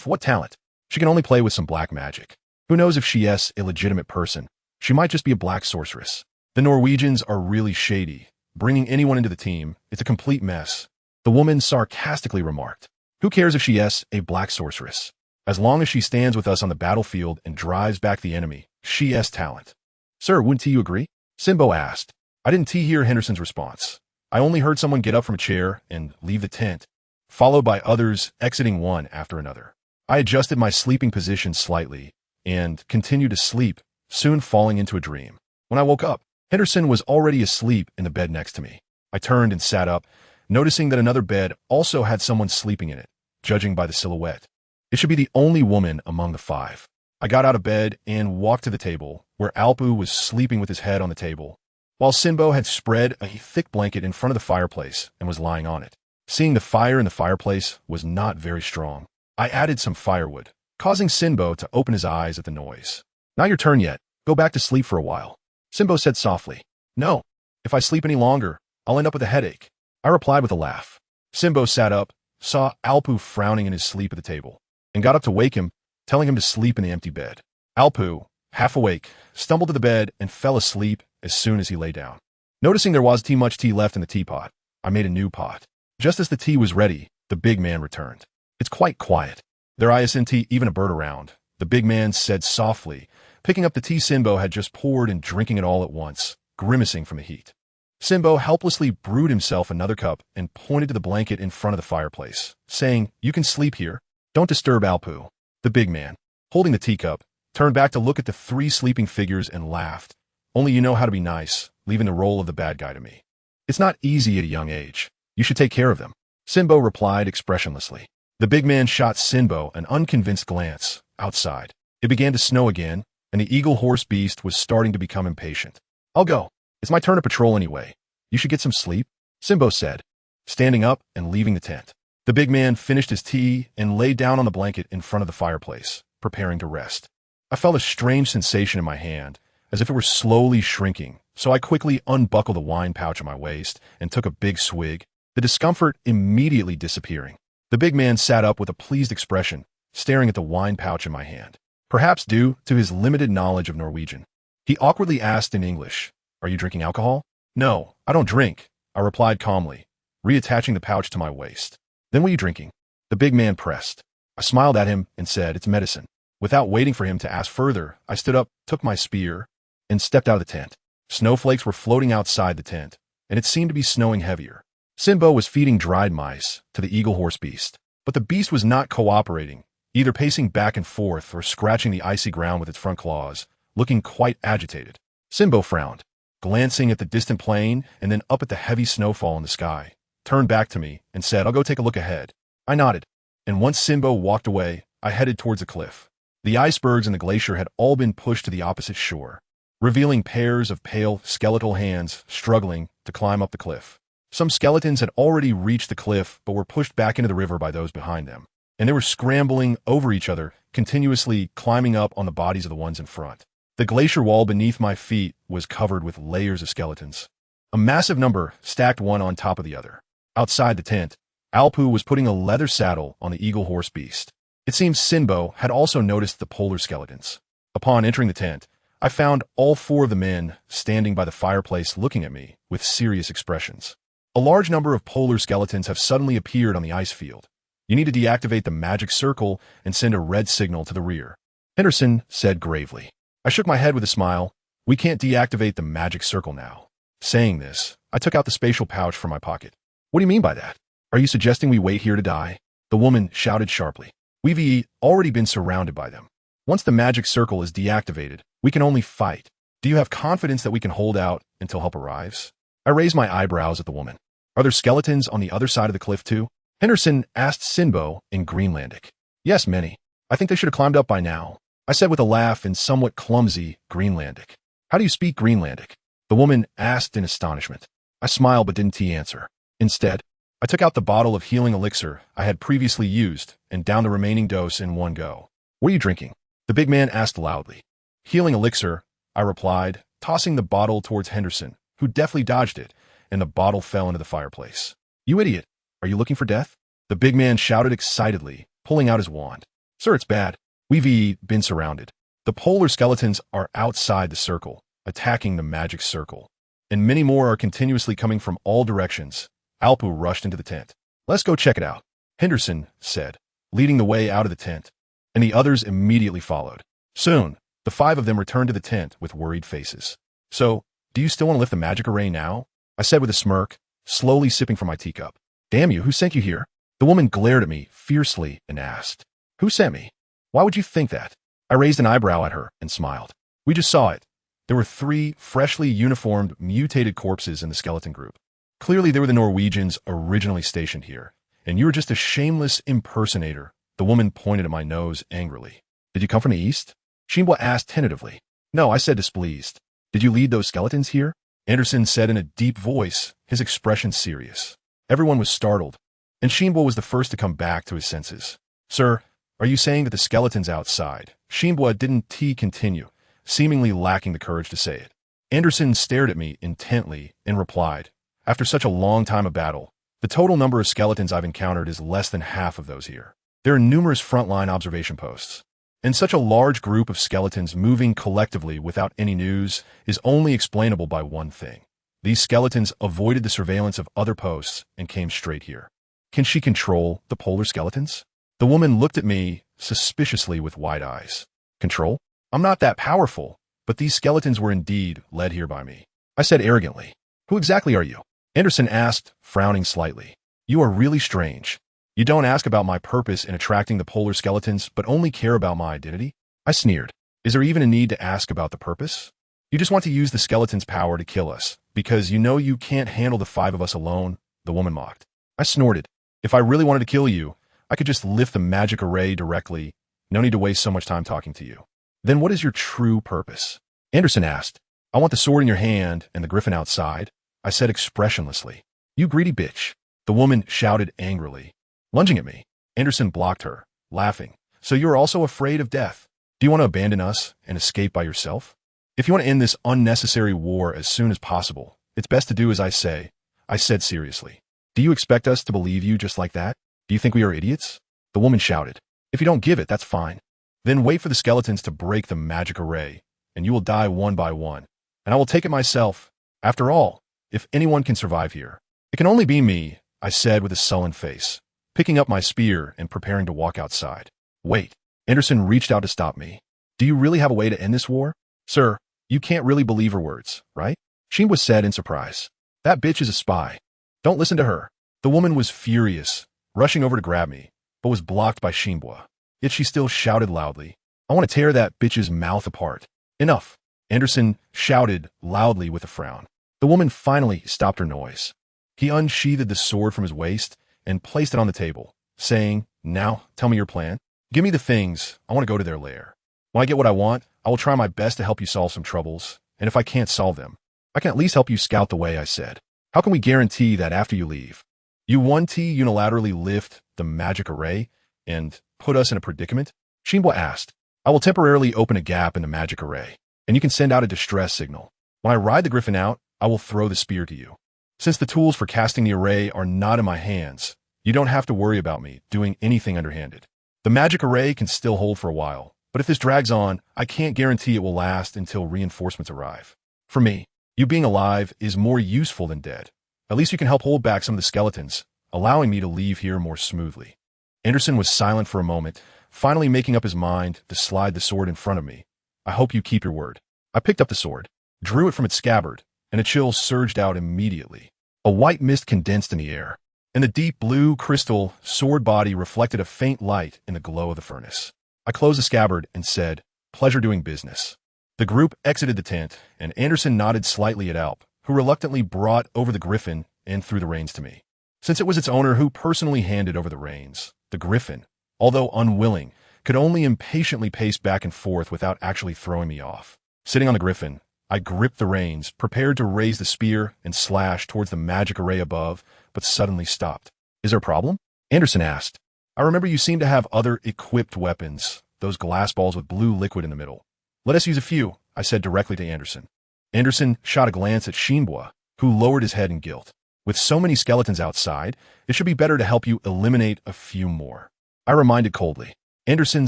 What talent? She can only play with some black magic. Who knows if she's a legitimate person? She might just be a black sorceress. The Norwegians are really shady. Bringing anyone into the team, it's a complete mess. The woman sarcastically remarked. Who cares if she's a black sorceress? As long as she stands with us on the battlefield and drives back the enemy, she's talent. Sir, wouldn't you agree? Simbo asked. I didn't hear Henderson's response. I only heard someone get up from a chair and leave the tent, followed by others exiting one after another. I adjusted my sleeping position slightly and continued to sleep, soon falling into a dream. When I woke up, Henderson was already asleep in the bed next to me. I turned and sat up, noticing that another bed also had someone sleeping in it, judging by the silhouette. It should be the only woman among the 5. I got out of bed and walked to the table, where Alpu was sleeping with his head on the table, while Sinbo had spread a thick blanket in front of the fireplace and was lying on it. Seeing the fire in the fireplace was not very strong, I added some firewood, causing Sinbo to open his eyes at the noise. Not your turn yet. Go back to sleep for a while, Sinbo said softly. No. If I sleep any longer, I'll end up with a headache, I replied with a laugh. Sinbo sat up, saw Alpu frowning in his sleep at the table, and got up to wake him, telling him to sleep in the empty bed. Alpu, half awake, stumbled to the bed and fell asleep as soon as he lay down. Noticing there was too much tea left in the teapot, I made a new pot. Just as the tea was ready, the big man returned. It's quite quiet. There isn't even a bird around, the big man said softly, picking up the tea Sinbo had just poured and drinking it all at once, grimacing from the heat. Sinbo helplessly brewed himself another cup and pointed to the blanket in front of the fireplace, saying, You can sleep here. Don't disturb Alpu. The big man, holding the teacup, turned back to look at the three sleeping figures and laughed. Only you know how to be nice, leaving the role of the bad guy to me. It's not easy at a young age. You should take care of them, Sinbo replied expressionlessly. The big man shot Sinbo an unconvinced glance. Outside, it began to snow again, and the eagle horse beast was starting to become impatient. I'll go. It's my turn to patrol anyway. You should get some sleep, Sinbo said, standing up and leaving the tent. The big man finished his tea and lay down on the blanket in front of the fireplace, preparing to rest. I felt a strange sensation in my hand, as if it were slowly shrinking, so I quickly unbuckled the wine pouch on my waist and took a big swig, the discomfort immediately disappearing. The big man sat up with a pleased expression, staring at the wine pouch in my hand. Perhaps due to his limited knowledge of Norwegian, he awkwardly asked in English, Are you drinking alcohol? No, I don't drink, I replied calmly, reattaching the pouch to my waist. Then what are you drinking? The big man pressed. I smiled at him and said, It's medicine. Without waiting for him to ask further, I stood up, took my spear, and stepped out of the tent. Snowflakes were floating outside the tent, and it seemed to be snowing heavier. Sinbo was feeding dried mice to the eagle horse beast, but the beast was not cooperating, either pacing back and forth or scratching the icy ground with its front claws, looking quite agitated. Sinbo frowned, glancing at the distant plain and then up at the heavy snowfall in the sky, turned back to me and said, I'll go take a look ahead. I nodded, and once Sinbo walked away, I headed towards the cliff. The icebergs and the glacier had all been pushed to the opposite shore, revealing pairs of pale, skeletal hands struggling to climb up the cliff. Some skeletons had already reached the cliff but were pushed back into the river by those behind them, and they were scrambling over each other, continuously climbing up on the bodies of the ones in front. The glacier wall beneath my feet was covered with layers of skeletons, a massive number stacked one on top of the other. Outside the tent, Alpu was putting a leather saddle on the eagle horse beast. It seems Sinbo had also noticed the polar skeletons. Upon entering the tent, I found all four of the men standing by the fireplace looking at me with serious expressions. A large number of polar skeletons have suddenly appeared on the ice field. You need to deactivate the magic circle and send a red signal to the rear, Henderson said gravely. I shook my head with a smile. We can't deactivate the magic circle now. Saying this, I took out the spatial pouch from my pocket. What do you mean by that? Are you suggesting we wait here to die? The woman shouted sharply. We've already been surrounded by them. Once the magic circle is deactivated, we can only fight. Do you have confidence that we can hold out until help arrives? I raised my eyebrows at the woman. Are there skeletons on the other side of the cliff too? Henderson asked Sinbo in Greenlandic. Yes, many. I think they should have climbed up by now, I said with a laugh in somewhat clumsy Greenlandic. How do you speak Greenlandic? The woman asked in astonishment. I smiled but didn't answer. Instead, I took out the bottle of healing elixir I had previously used and downed the remaining dose in one go. What are you drinking? The big man asked loudly. Healing elixir, I replied, tossing the bottle towards Henderson, who deftly dodged it, and the bottle fell into the fireplace. You idiot! Are you looking for death? The big man shouted excitedly, pulling out his wand. Sir, it's bad. We've been surrounded. The polar skeletons are outside the circle, attacking the magic circle, and many more are continuously coming from all directions. Alpu rushed into the tent. Let's go check it out, Henderson said, leading the way out of the tent, and the others immediately followed. Soon, the five of them returned to the tent with worried faces. So, do you still want to lift the magic array now? I said with a smirk, slowly sipping from my teacup. Damn you, who sent you here? The woman glared at me fiercely and asked, Who sent me? Why would you think that? I raised an eyebrow at her and smiled. We just saw it. There were 3 freshly uniformed, mutated corpses in the skeleton group. Clearly they were the Norwegians originally stationed here, and you were just a shameless impersonator. The woman pointed at my nose angrily. Did you come from the east? Shinbwa asked tentatively. No, I said displeased. Did you lead those skeletons here? Anderson said in a deep voice, his expression serious. Everyone was startled, and Shinbwa was the first to come back to his senses. Sir, are you saying that the skeletons outside? Shinbwa didn't continue, seemingly lacking the courage to say it. Anderson stared at me intently and replied, after such a long time of battle, the total number of skeletons I've encountered is less than half of those here. There are numerous frontline observation posts, and such a large group of skeletons moving collectively without any news is only explainable by one thing. These skeletons avoided the surveillance of other posts and came straight here. Can she control the polar skeletons? The woman looked at me suspiciously with wide eyes. Control? I'm not that powerful, but these skeletons were indeed led here by me. I said arrogantly. Who exactly are you? Anderson asked, frowning slightly. You are really strange. You don't ask about my purpose in attracting the polar skeletons, but only care about my identity? I sneered. Is there even a need to ask about the purpose? You just want to use the skeleton's power to kill us, because you know you can't handle the 5 of us alone, the woman mocked. I snorted. If I really wanted to kill you, I could just lift the magic array directly. No need to waste so much time talking to you. Then what is your true purpose? Anderson asked. I want the sword in your hand and the griffin outside, I said expressionlessly. You greedy bitch, the woman shouted angrily, lunging at me. Anderson blocked her, laughing. So you're also afraid of death? Do you want to abandon us and escape by yourself? If you want to end this unnecessary war as soon as possible, it's best to do as I say, I said seriously. Do you expect us to believe you just like that? Do you think we are idiots? The woman shouted. If you don't give it, that's fine. Then wait for the skeletons to break the magic array, and you will die one by one, and I will take it myself. After all, if anyone can survive here, it can only be me, I said with a sullen face, picking up my spear and preparing to walk outside. Wait. Anderson reached out to stop me. Do you really have a way to end this war? Sir, you can't really believe her words, right? Shinbwa said in surprise. That bitch is a spy. Don't listen to her. The woman was furious, rushing over to grab me, but was blocked by Shinbwa. Yet she still shouted loudly, I want to tear that bitch's mouth apart. Enough. Anderson shouted loudly with a frown. The woman finally stopped her noise. He unsheathed the sword from his waist and placed it on the table, saying, Now, tell me your plan. Give me the things. I want to go to their lair. When I get what I want, I will try my best to help you solve some troubles, and if I can't solve them, I can at least help you scout the way, I said. How can we guarantee that after you leave, you unilaterally lift the magic array and put us in a predicament? Shinbwa asked. I will temporarily open a gap in the magic array, and you can send out a distress signal. When I ride the griffin out, I will throw the spear to you. Since the tools for casting the array are not in my hands, you don't have to worry about me doing anything underhanded. The magic array can still hold for a while, but if this drags on, I can't guarantee it will last until reinforcements arrive. For me, you being alive is more useful than dead. At least you can help hold back some of the skeletons, allowing me to leave here more smoothly. Anderson was silent for a moment, finally making up his mind to slide the sword in front of me. I hope you keep your word. I picked up the sword, drew it from its scabbard, and a chill surged out immediately. A white mist condensed in the air, and the deep blue crystal sword body reflected a faint light in the glow of the furnace. I closed the scabbard and said, Pleasure doing business. The group exited the tent, and Anderson nodded slightly at Alp, who reluctantly brought over the griffin and threw the reins to me. Since it was its owner who personally handed over the reins, the griffin, although unwilling, could only impatiently pace back and forth without actually throwing me off. Sitting on the griffin, I gripped the reins, prepared to raise the spear and slash towards the magic array above, but suddenly stopped. Is there a problem? Anderson asked. I remember you seem to have other equipped weapons, those glass balls with blue liquid in the middle. Let us use a few, I said directly to Anderson. Anderson shot a glance at Shinbwa, who lowered his head in guilt. With so many skeletons outside, it should be better to help you eliminate a few more. I reminded coldly. Anderson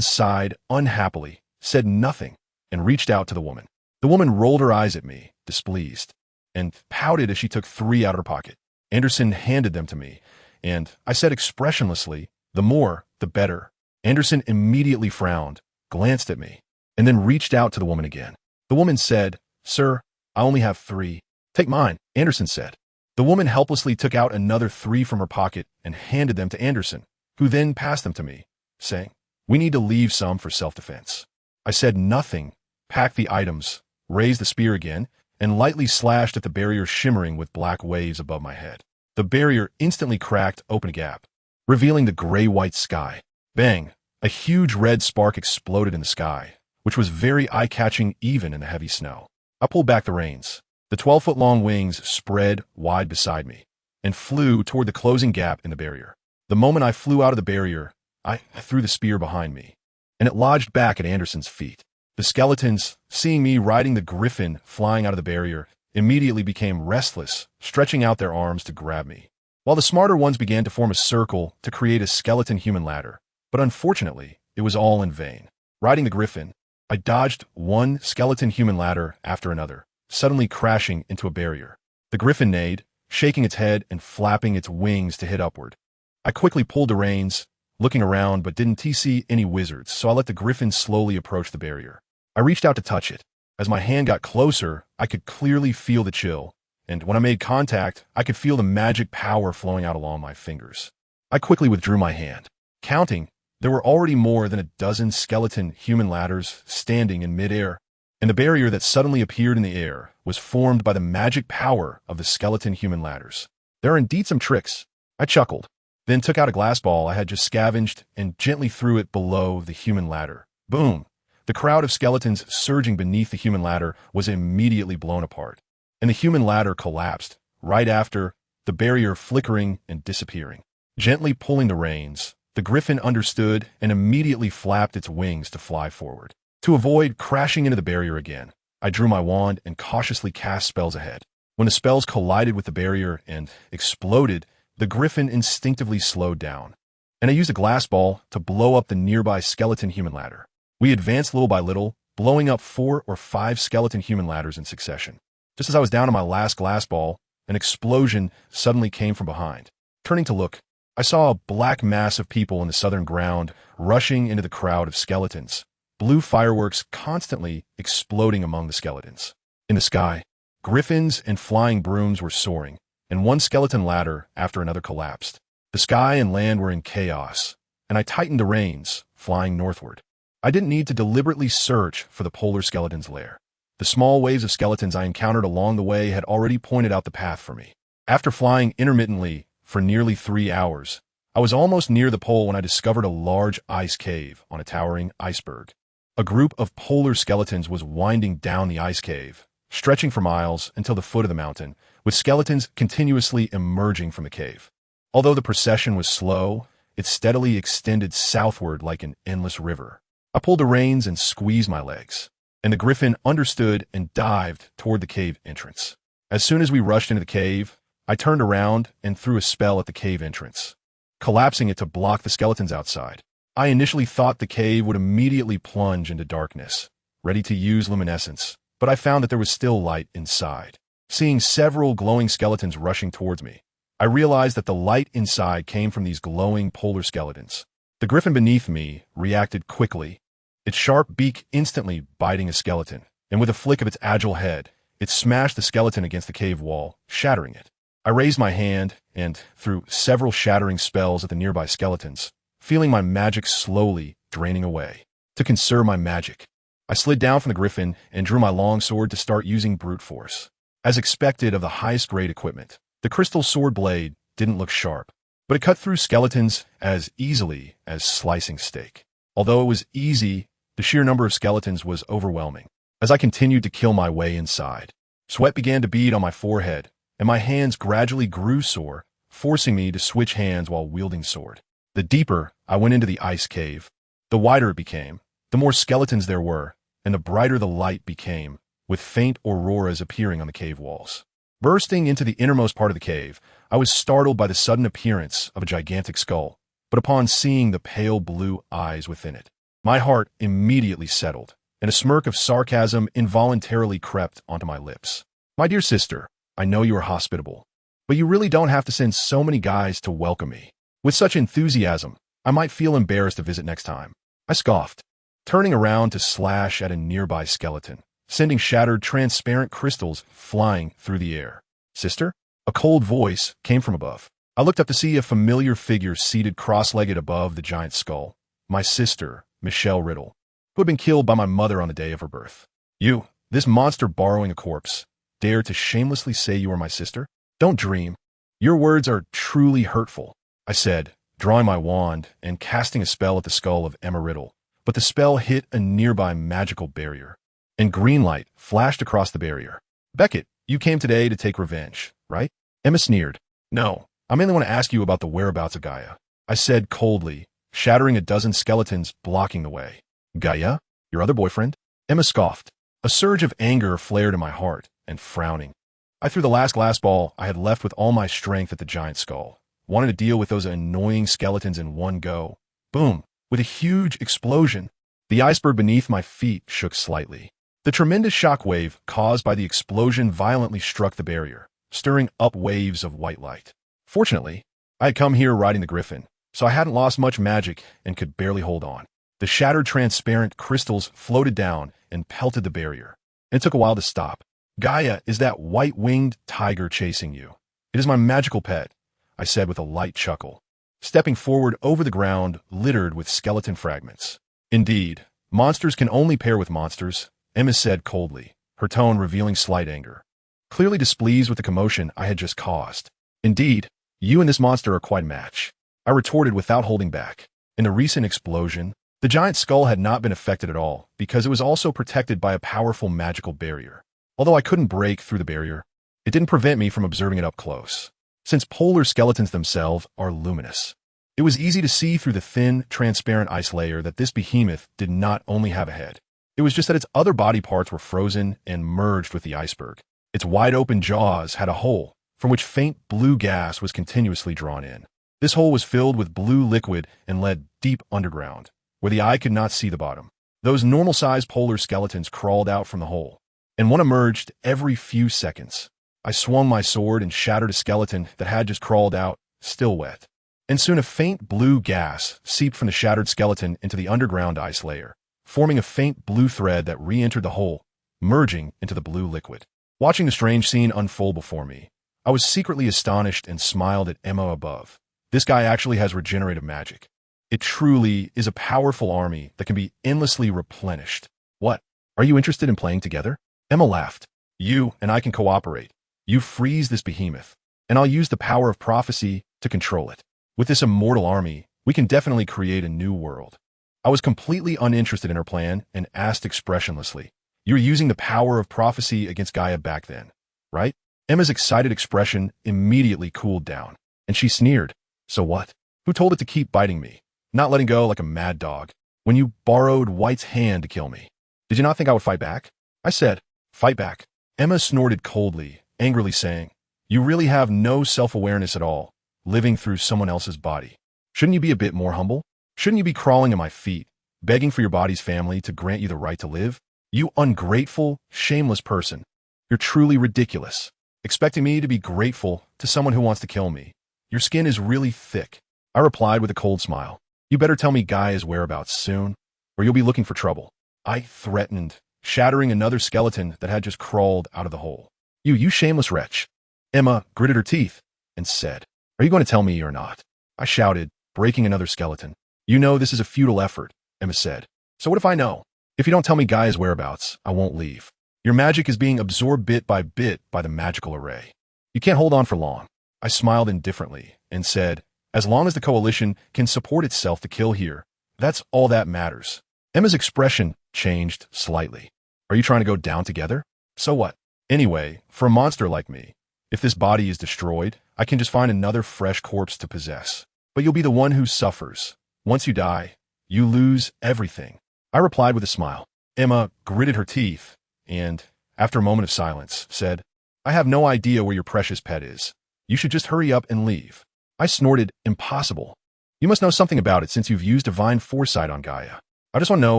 sighed unhappily, said nothing, and reached out to the woman. The woman rolled her eyes at me, displeased, and pouted as she took 3 out of her pocket. Anderson handed them to me, and I said expressionlessly, the more, the better. Anderson immediately frowned, glanced at me, and then reached out to the woman again. The woman said, Sir, I only have 3. Take mine, Anderson said. The woman helplessly took out another 3 from her pocket and handed them to Anderson, who then passed them to me, saying, We need to leave some for self-defense. I said nothing, packed the items, raised the spear again, and lightly slashed at the barrier shimmering with black waves above my head. The barrier instantly cracked open a gap, revealing the gray-white sky. Bang! A huge red spark exploded in the sky, which was very eye-catching even in the heavy snow. I pulled back the reins. The 12-foot-long wings spread wide beside me and flew toward the closing gap in the barrier. The moment I flew out of the barrier, I threw the spear behind me, and it lodged back at Anderson's feet. The skeletons, seeing me riding the griffin flying out of the barrier, immediately became restless, stretching out their arms to grab me, while the smarter ones began to form a circle to create a skeleton human ladder. But unfortunately, it was all in vain. Riding the griffin, I dodged one skeleton human ladder after another, suddenly crashing into a barrier. The griffin neighed, shaking its head and flapping its wings to hit upward. I quickly pulled the reins, looking around but didn't see any wizards, so I let the griffin slowly approach the barrier. I reached out to touch it. As my hand got closer, I could clearly feel the chill, and when I made contact, I could feel the magic power flowing out along my fingers. I quickly withdrew my hand. Counting, there were already more than a dozen skeleton human ladders standing in midair, and the barrier that suddenly appeared in the air was formed by the magic power of the skeleton human ladders. There are indeed some tricks. I chuckled, then took out a glass ball I had just scavenged and gently threw it below the human ladder. Boom! The crowd of skeletons surging beneath the human ladder was immediately blown apart, and the human ladder collapsed, right after, the barrier flickering and disappearing. Gently pulling the reins, the griffin understood and immediately flapped its wings to fly forward. To avoid crashing into the barrier again, I drew my wand and cautiously cast spells ahead. When the spells collided with the barrier and exploded, the griffin instinctively slowed down, and I used a glass ball to blow up the nearby skeleton human ladder. We advanced little by little, blowing up 4 or 5 skeleton human ladders in succession. Just as I was down to my last glass ball, an explosion suddenly came from behind. Turning to look, I saw a black mass of people in the southern ground rushing into the crowd of skeletons, blue fireworks constantly exploding among the skeletons. In the sky, griffins and flying brooms were soaring, and one skeleton ladder after another collapsed. The sky and land were in chaos, and I tightened the reins, flying northward. I didn't need to deliberately search for the polar skeleton's lair. The small waves of skeletons I encountered along the way had already pointed out the path for me. After flying intermittently for nearly 3 hours, I was almost near the pole when I discovered a large ice cave on a towering iceberg. A group of polar skeletons was winding down the ice cave, stretching for miles until the foot of the mountain, with skeletons continuously emerging from the cave. Although the procession was slow, it steadily extended southward like an endless river. I pulled the reins and squeezed my legs, and the griffin understood and dived toward the cave entrance. As soon as we rushed into the cave, I turned around and threw a spell at the cave entrance, collapsing it to block the skeletons outside. I initially thought the cave would immediately plunge into darkness, ready to use luminescence, but I found that there was still light inside. Seeing several glowing skeletons rushing towards me, I realized that the light inside came from these glowing polar skeletons. The griffin beneath me reacted quickly, its sharp beak instantly biting a skeleton, and with a flick of its agile head, it smashed the skeleton against the cave wall, shattering it. I raised my hand and threw several shattering spells at the nearby skeletons, feeling my magic slowly draining away. To conserve my magic, I slid down from the griffin and drew my long sword to start using brute force. As expected of the highest grade equipment, the crystal sword blade didn't look sharp, but it cut through skeletons as easily as slicing steak. Although it was easy, the sheer number of skeletons was overwhelming. As I continued to kill my way inside, sweat began to bead on my forehead, and my hands gradually grew sore, forcing me to switch hands while wielding sword. The deeper I went into the ice cave, the wider it became, the more skeletons there were, and the brighter the light became, with faint auroras appearing on the cave walls. Bursting into the innermost part of the cave, I was startled by the sudden appearance of a gigantic skull, but upon seeing the pale blue eyes within it, my heart immediately settled, and a smirk of sarcasm involuntarily crept onto my lips. My dear sister, I know you are hospitable, but you really don't have to send so many guys to welcome me. With such enthusiasm, I might feel embarrassed to visit next time. I scoffed, turning around to slash at a nearby skeleton, sending shattered transparent crystals flying through the air. Sister? A cold voice came from above. I looked up to see a familiar figure seated cross-legged above the giant skull. My sister, Michelle Riddle, who had been killed by my mother on the day of her birth. You, this monster borrowing a corpse, dare to shamelessly say you are my sister? Don't dream. Your words are truly hurtful, I said, drawing my wand and casting a spell at the skull of Emma Riddle, but the spell hit a nearby magical barrier, and green light flashed across the barrier. Beckett, you came today to take revenge, right? Emma sneered. No, I mainly want to ask you about the whereabouts of Gaia, I said coldly, shattering a dozen skeletons blocking the way. Gaia? Your other boyfriend? Emma scoffed. A surge of anger flared in my heart, and frowning, I threw the last glass ball I had left with all my strength at the giant skull, wanted to deal with those annoying skeletons in one go. Boom! With a huge explosion, the iceberg beneath my feet shook slightly. The tremendous shock wave caused by the explosion violently struck the barrier, stirring up waves of white light. Fortunately, I had come here riding the griffin, so I hadn't lost much magic and could barely hold on. The shattered transparent crystals floated down and pelted the barrier, and it took a while to stop. Gaia is that white-winged tiger chasing you. It is my magical pet, I said with a light chuckle, stepping forward over the ground littered with skeleton fragments. Indeed, monsters can only pair with monsters, Emma said coldly, her tone revealing slight anger, clearly displeased with the commotion I had just caused. Indeed, you and this monster are quite a match, I retorted without holding back. In the recent explosion, the giant skull had not been affected at all because it was also protected by a powerful magical barrier. Although I couldn't break through the barrier, it didn't prevent me from observing it up close. Since polar skeletons themselves are luminous, it was easy to see through the thin, transparent ice layer that this behemoth did not only have a head. It was just that its other body parts were frozen and merged with the iceberg. Its wide-open jaws had a hole from which faint blue gas was continuously drawn in. This hole was filled with blue liquid and led deep underground, where the eye could not see the bottom. Those normal-sized polar skeletons crawled out from the hole, and one emerged every few seconds. I swung my sword and shattered a skeleton that had just crawled out, still wet. And soon a faint blue gas seeped from the shattered skeleton into the underground ice layer, forming a faint blue thread that re-entered the hole, merging into the blue liquid. Watching the strange scene unfold before me, I was secretly astonished and smiled at Emma above. This guy actually has regenerative magic. It truly is a powerful army that can be endlessly replenished. What? Are you interested in playing together? Emma laughed. You and I can cooperate. You freeze this behemoth, and I'll use the power of prophecy to control it. With this immortal army, we can definitely create a new world. I was completely uninterested in her plan and asked expressionlessly, You were using the power of prophecy against Gaia back then, right? Emma's excited expression immediately cooled down, and she sneered. So what? Who told it to keep biting me, not letting go like a mad dog, when you borrowed White's hand to kill me? Did you not think I would fight back? I said, Fight back. Emma snorted coldly, angrily saying, You really have no self-awareness at all, living through someone else's body. Shouldn't you be a bit more humble? Shouldn't you be crawling at my feet, begging for your body's family to grant you the right to live? You ungrateful, shameless person. You're truly ridiculous, expecting me to be grateful to someone who wants to kill me. Your skin is really thick, I replied with a cold smile. You better tell me Gaia's whereabouts soon, or you'll be looking for trouble, I threatened, shattering another skeleton that had just crawled out of the hole. You shameless wretch. Emma gritted her teeth and said, Are you going to tell me or not? I shouted, breaking another skeleton. You know this is a futile effort, Emma said. So what if I know? If you don't tell me Gaia's whereabouts, I won't leave. Your magic is being absorbed bit by the magical array. You can't hold on for long. I smiled indifferently and said, As long as the coalition can support itself to kill here, that's all that matters. Emma's expression changed slightly. Are you trying to go down together? So what? Anyway, for a monster like me, if this body is destroyed, I can just find another fresh corpse to possess. But you'll be the one who suffers. Once you die, you lose everything, I replied with a smile. Emma gritted her teeth and, after a moment of silence, said, I have no idea where your precious pet is. You should just hurry up and leave. I snorted, Impossible. You must know something about it since you've used divine foresight on Gaia. I just want to know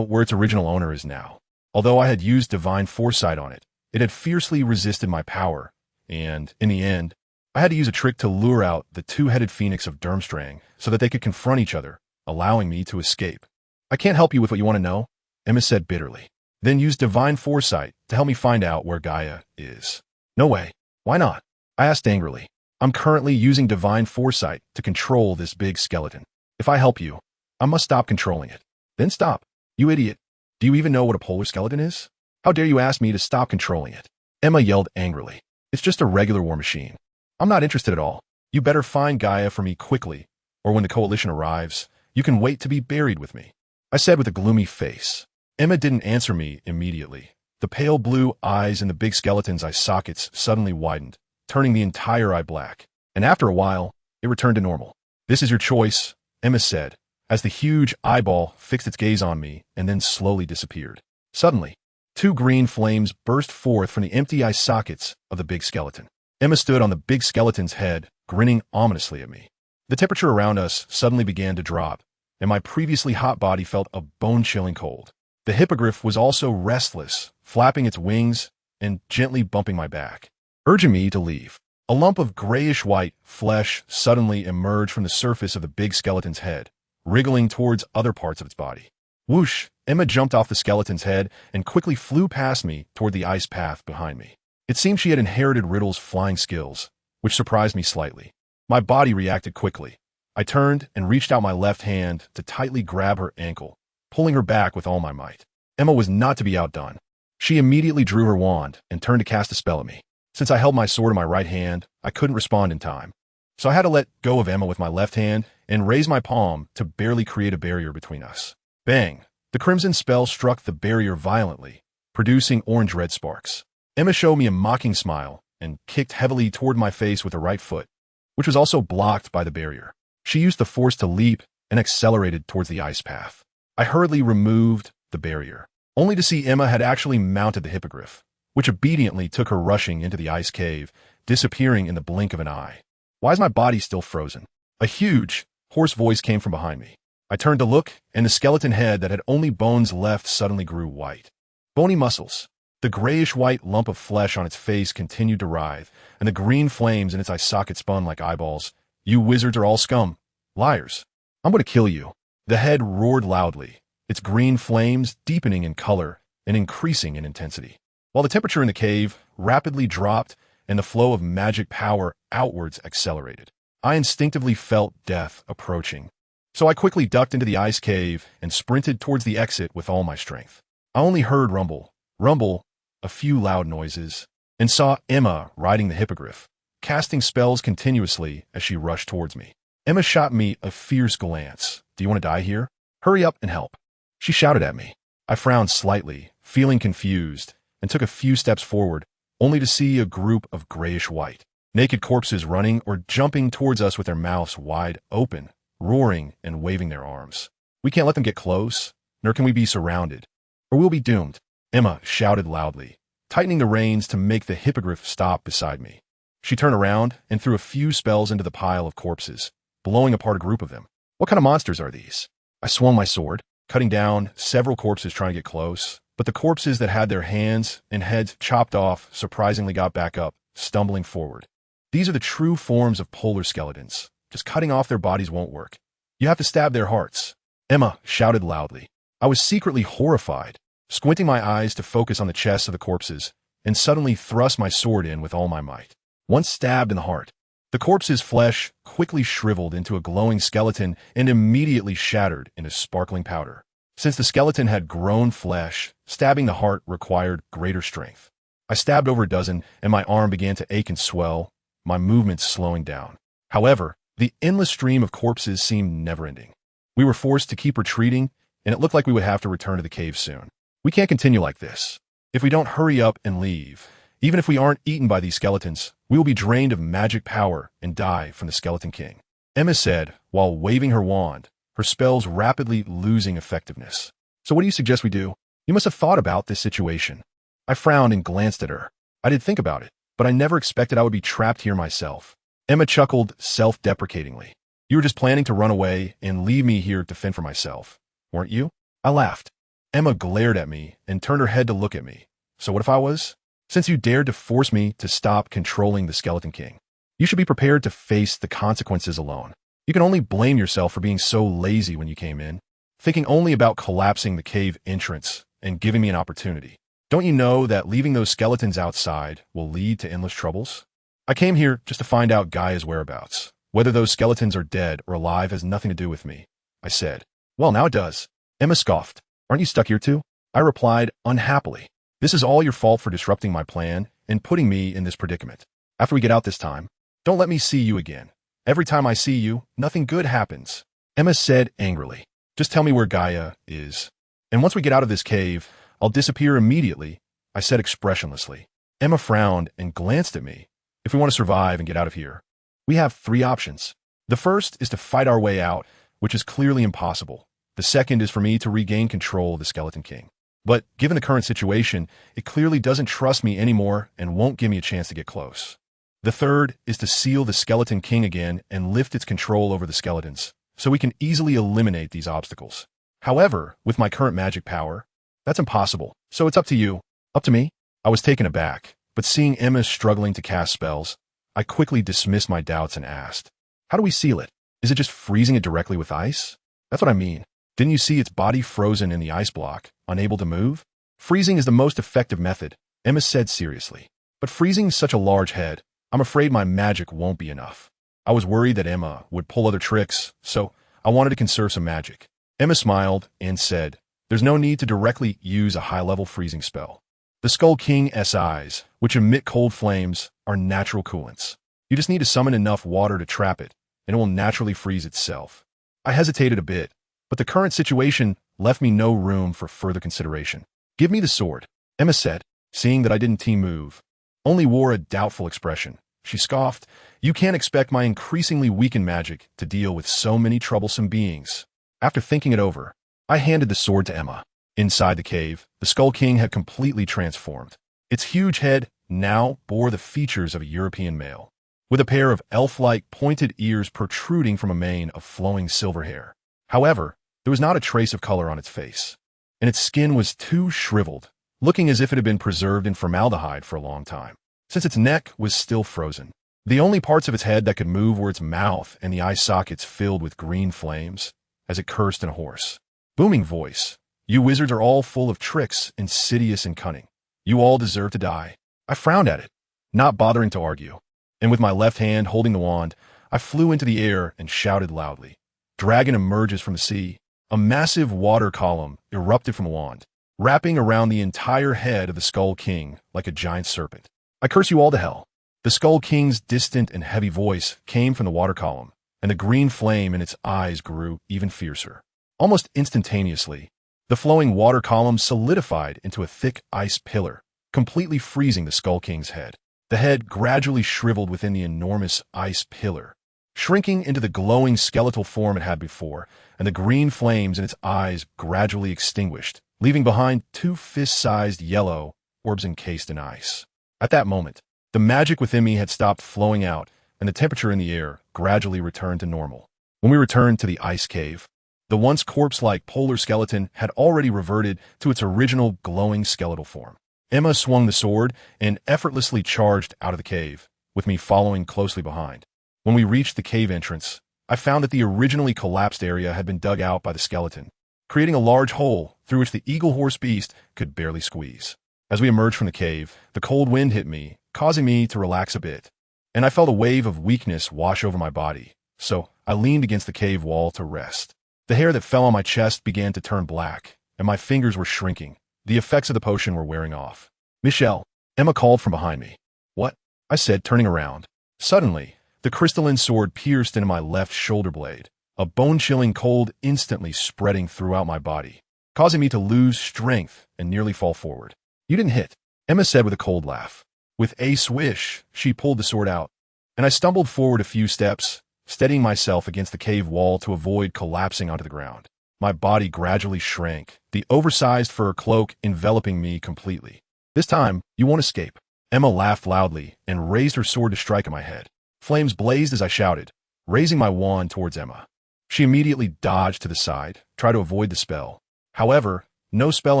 where its original owner is now. Although I had used divine foresight on it, it had fiercely resisted my power, and, in the end, I had to use a trick to lure out the two-headed phoenix of Durmstrang so that they could confront each other, allowing me to escape. I can't help you with what you want to know, Emma said bitterly. Then use divine foresight to help me find out where Gaia is. No way. Why not? I asked angrily. I'm currently using divine foresight to control this big skeleton. If I help you, I must stop controlling it. Then stop. You idiot. Do you even know what a polar skeleton is? How dare you ask me to stop controlling it? Emma yelled angrily. It's just a regular war machine. I'm not interested at all. You better find Gaia for me quickly, or when the coalition arrives, you can wait to be buried with me. I said with a gloomy face. Emma didn't answer me immediately. The pale blue eyes in the big skeleton's eye sockets suddenly widened, turning the entire eye black. And after a while, it returned to normal. "This is your choice," Emma said, as the huge eyeball fixed its gaze on me and then slowly disappeared. Suddenly, two green flames burst forth from the empty eye sockets of the big skeleton. Emma stood on the big skeleton's head, grinning ominously at me. The temperature around us suddenly began to drop, and my previously hot body felt a bone-chilling cold. The hippogriff was also restless, flapping its wings and gently bumping my back, urging me to leave. A lump of grayish-white flesh suddenly emerged from the surface of the big skeleton's head, wriggling towards other parts of its body. Whoosh! Emma jumped off the skeleton's head and quickly flew past me toward the ice path behind me. It seemed she had inherited Riddle's flying skills, which surprised me slightly. My body reacted quickly. I turned and reached out my left hand to tightly grab her ankle, pulling her back with all my might. Emma was not to be outdone. She immediately drew her wand and turned to cast a spell at me. Since I held my sword in my right hand, I couldn't respond in time. So I had to let go of Emma with my left hand and raise my palm to barely create a barrier between us. Bang! The crimson spell struck the barrier violently, producing orange-red sparks. Emma showed me a mocking smile and kicked heavily toward my face with her right foot, which was also blocked by the barrier. She used the force to leap and accelerated towards the ice path. I hurriedly removed the barrier, only to see Emma had actually mounted the hippogriff, which obediently took her rushing into the ice cave, disappearing in the blink of an eye. Why is my body still frozen? A huge, hoarse voice came from behind me. I turned to look, and the skeleton head that had only bones left suddenly grew white. Bony muscles. The grayish-white lump of flesh on its face continued to writhe, and the green flames in its eye socket spun like eyeballs. "You wizards are all scum. Liars. I'm going to kill you." The head roared loudly, its green flames deepening in color and increasing in intensity, while the temperature in the cave rapidly dropped and the flow of magic power outwards accelerated. I instinctively felt death approaching, so I quickly ducked into the ice cave and sprinted towards the exit with all my strength. I only heard rumble, a few loud noises, and saw Emma riding the hippogriff, casting spells continuously as she rushed towards me. Emma shot me a fierce glance. "Do you want to die here? Hurry up and help," she shouted at me. I frowned slightly, feeling confused, and took a few steps forward, only to see a group of grayish-white, naked corpses running or jumping towards us with their mouths wide open, roaring and waving their arms. "We can't let them get close, nor can we be surrounded, or we'll be doomed," Emma shouted loudly, tightening the reins to make the hippogriff stop beside me. She turned around and threw a few spells into the pile of corpses, blowing apart a group of them. "What kind of monsters are these?" I swung my sword, cutting down several corpses trying to get close, but the corpses that had their hands and heads chopped off surprisingly got back up, stumbling forward. "These are the true forms of polar skeletons. Just cutting off their bodies won't work. You have to stab their hearts," Emma shouted loudly. I was secretly horrified, squinting my eyes to focus on the chests of the corpses, and suddenly thrust my sword in with all my might. Once stabbed in the heart, the corpse's flesh quickly shriveled into a glowing skeleton and immediately shattered into sparkling powder. Since the skeleton had grown flesh, stabbing the heart required greater strength. I stabbed over a dozen, and my arm began to ache and swell, my movements slowing down. However, the endless stream of corpses seemed never-ending. We were forced to keep retreating, and it looked like we would have to return to the cave soon. "We can't continue like this. If we don't hurry up and leave, even if we aren't eaten by these skeletons, we will be drained of magic power and die from the Skeleton King," Emma said while waving her wand, her spells rapidly losing effectiveness. "So what do you suggest we do? You must have thought about this situation." I frowned and glanced at her. I did think about it, but I never expected I would be trapped here myself. Emma chuckled self-deprecatingly. "You were just planning to run away and leave me here to fend for myself, weren't you?" I laughed. Emma glared at me and turned her head to look at me. "So what if I was? Since you dared to force me to stop controlling the Skeleton King, you should be prepared to face the consequences alone. You can only blame yourself for being so lazy when you came in, thinking only about collapsing the cave entrance and giving me an opportunity. Don't you know that leaving those skeletons outside will lead to endless troubles? I came here just to find out Gaia's whereabouts. Whether those skeletons are dead or alive has nothing to do with me," I said. "Well, now it does," Emma scoffed. "Aren't you stuck here too?" I replied unhappily. "This is all your fault for disrupting my plan and putting me in this predicament. After we get out this time, don't let me see you again. Every time I see you, nothing good happens," Emma said angrily. Just tell me where Gaia is. And once we get out of this cave, I'll disappear immediately, I said expressionlessly. Emma frowned and glanced at me. If we want to survive and get out of here, we have three options. The first is to fight our way out, which is clearly impossible. The second is for me to regain control of the Skeleton King. But given the current situation, it clearly doesn't trust me anymore and won't give me a chance to get close. The third is to seal the Skeleton King again and lift its control over the skeletons, so we can easily eliminate these obstacles. However, with my current magic power, that's impossible, so it's up to you. Up to me? I was taken aback, but seeing Emma struggling to cast spells, I quickly dismissed my doubts and asked, how do we seal it? Is it just freezing it directly with ice? That's what I mean. Didn't you see its body frozen in the ice block, unable to move? Freezing is the most effective method, Emma said seriously. But freezing such a large head, I'm afraid my magic won't be enough. I was worried that Emma would pull other tricks, so I wanted to conserve some magic. Emma smiled and said, there's no need to directly use a high-level freezing spell. The Skull King's eyes, which emit cold flames, are natural coolants. You just need to summon enough water to trap it, and it will naturally freeze itself. I hesitated a bit, but the current situation left me no room for further consideration. Give me the sword, Emma said, seeing that I didn't team move. Only wore a doubtful expression. She scoffed, you can't expect my increasingly weakened magic to deal with so many troublesome beings. After thinking it over, I handed the sword to Emma. Inside the cave, the Skull King had completely transformed. Its huge head now bore the features of a European male, with a pair of elf-like pointed ears protruding from a mane of flowing silver hair. However, there was not a trace of color on its face, and its skin was too shriveled, looking as if it had been preserved in formaldehyde for a long time, since its neck was still frozen. The only parts of its head that could move were its mouth and the eye sockets filled with green flames, as it cursed in a hoarse, booming voice. You wizards are all full of tricks, insidious and cunning. You all deserve to die. I frowned at it, not bothering to argue, and with my left hand holding the wand, I flew into the air and shouted loudly. Dragon emerges from the sea. A massive water column erupted from the wand, wrapping around the entire head of the Skull King like a giant serpent. I curse you all to hell. The Skull King's distant and heavy voice came from the water column, and the green flame in its eyes grew even fiercer. Almost instantaneously, the flowing water column solidified into a thick ice pillar, completely freezing the Skull King's head. The head gradually shriveled within the enormous ice pillar, shrinking into the glowing skeletal form it had before, and the green flames in its eyes gradually extinguished, leaving behind two fist-sized yellow orbs encased in ice. At that moment, the magic within me had stopped flowing out, and the temperature in the air gradually returned to normal. When we returned to the ice cave, the once corpse-like polar skeleton had already reverted to its original glowing skeletal form. Emma swung the sword and effortlessly charged out of the cave, with me following closely behind. When we reached the cave entrance, I found that the originally collapsed area had been dug out by the skeleton, creating a large hole through which the eagle horse beast could barely squeeze. As we emerged from the cave, the cold wind hit me, causing me to relax a bit, and I felt a wave of weakness wash over my body, so I leaned against the cave wall to rest. The hair that fell on my chest began to turn black, and my fingers were shrinking. The effects of the potion were wearing off. Michelle, Emma called from behind me. What? I said, turning around. Suddenly, the crystalline sword pierced into my left shoulder blade, a bone-chilling cold instantly spreading throughout my body, causing me to lose strength and nearly fall forward. You didn't hit, Emma said with a cold laugh. With a swish, she pulled the sword out, and I stumbled forward a few steps, steadying myself against the cave wall to avoid collapsing onto the ground. My body gradually shrank, the oversized fur cloak enveloping me completely. This time, you won't escape. Emma laughed loudly and raised her sword to strike at my head. Flames blazed as I shouted, raising my wand towards Emma. She immediately dodged to the side, tried to avoid the spell. However, no spell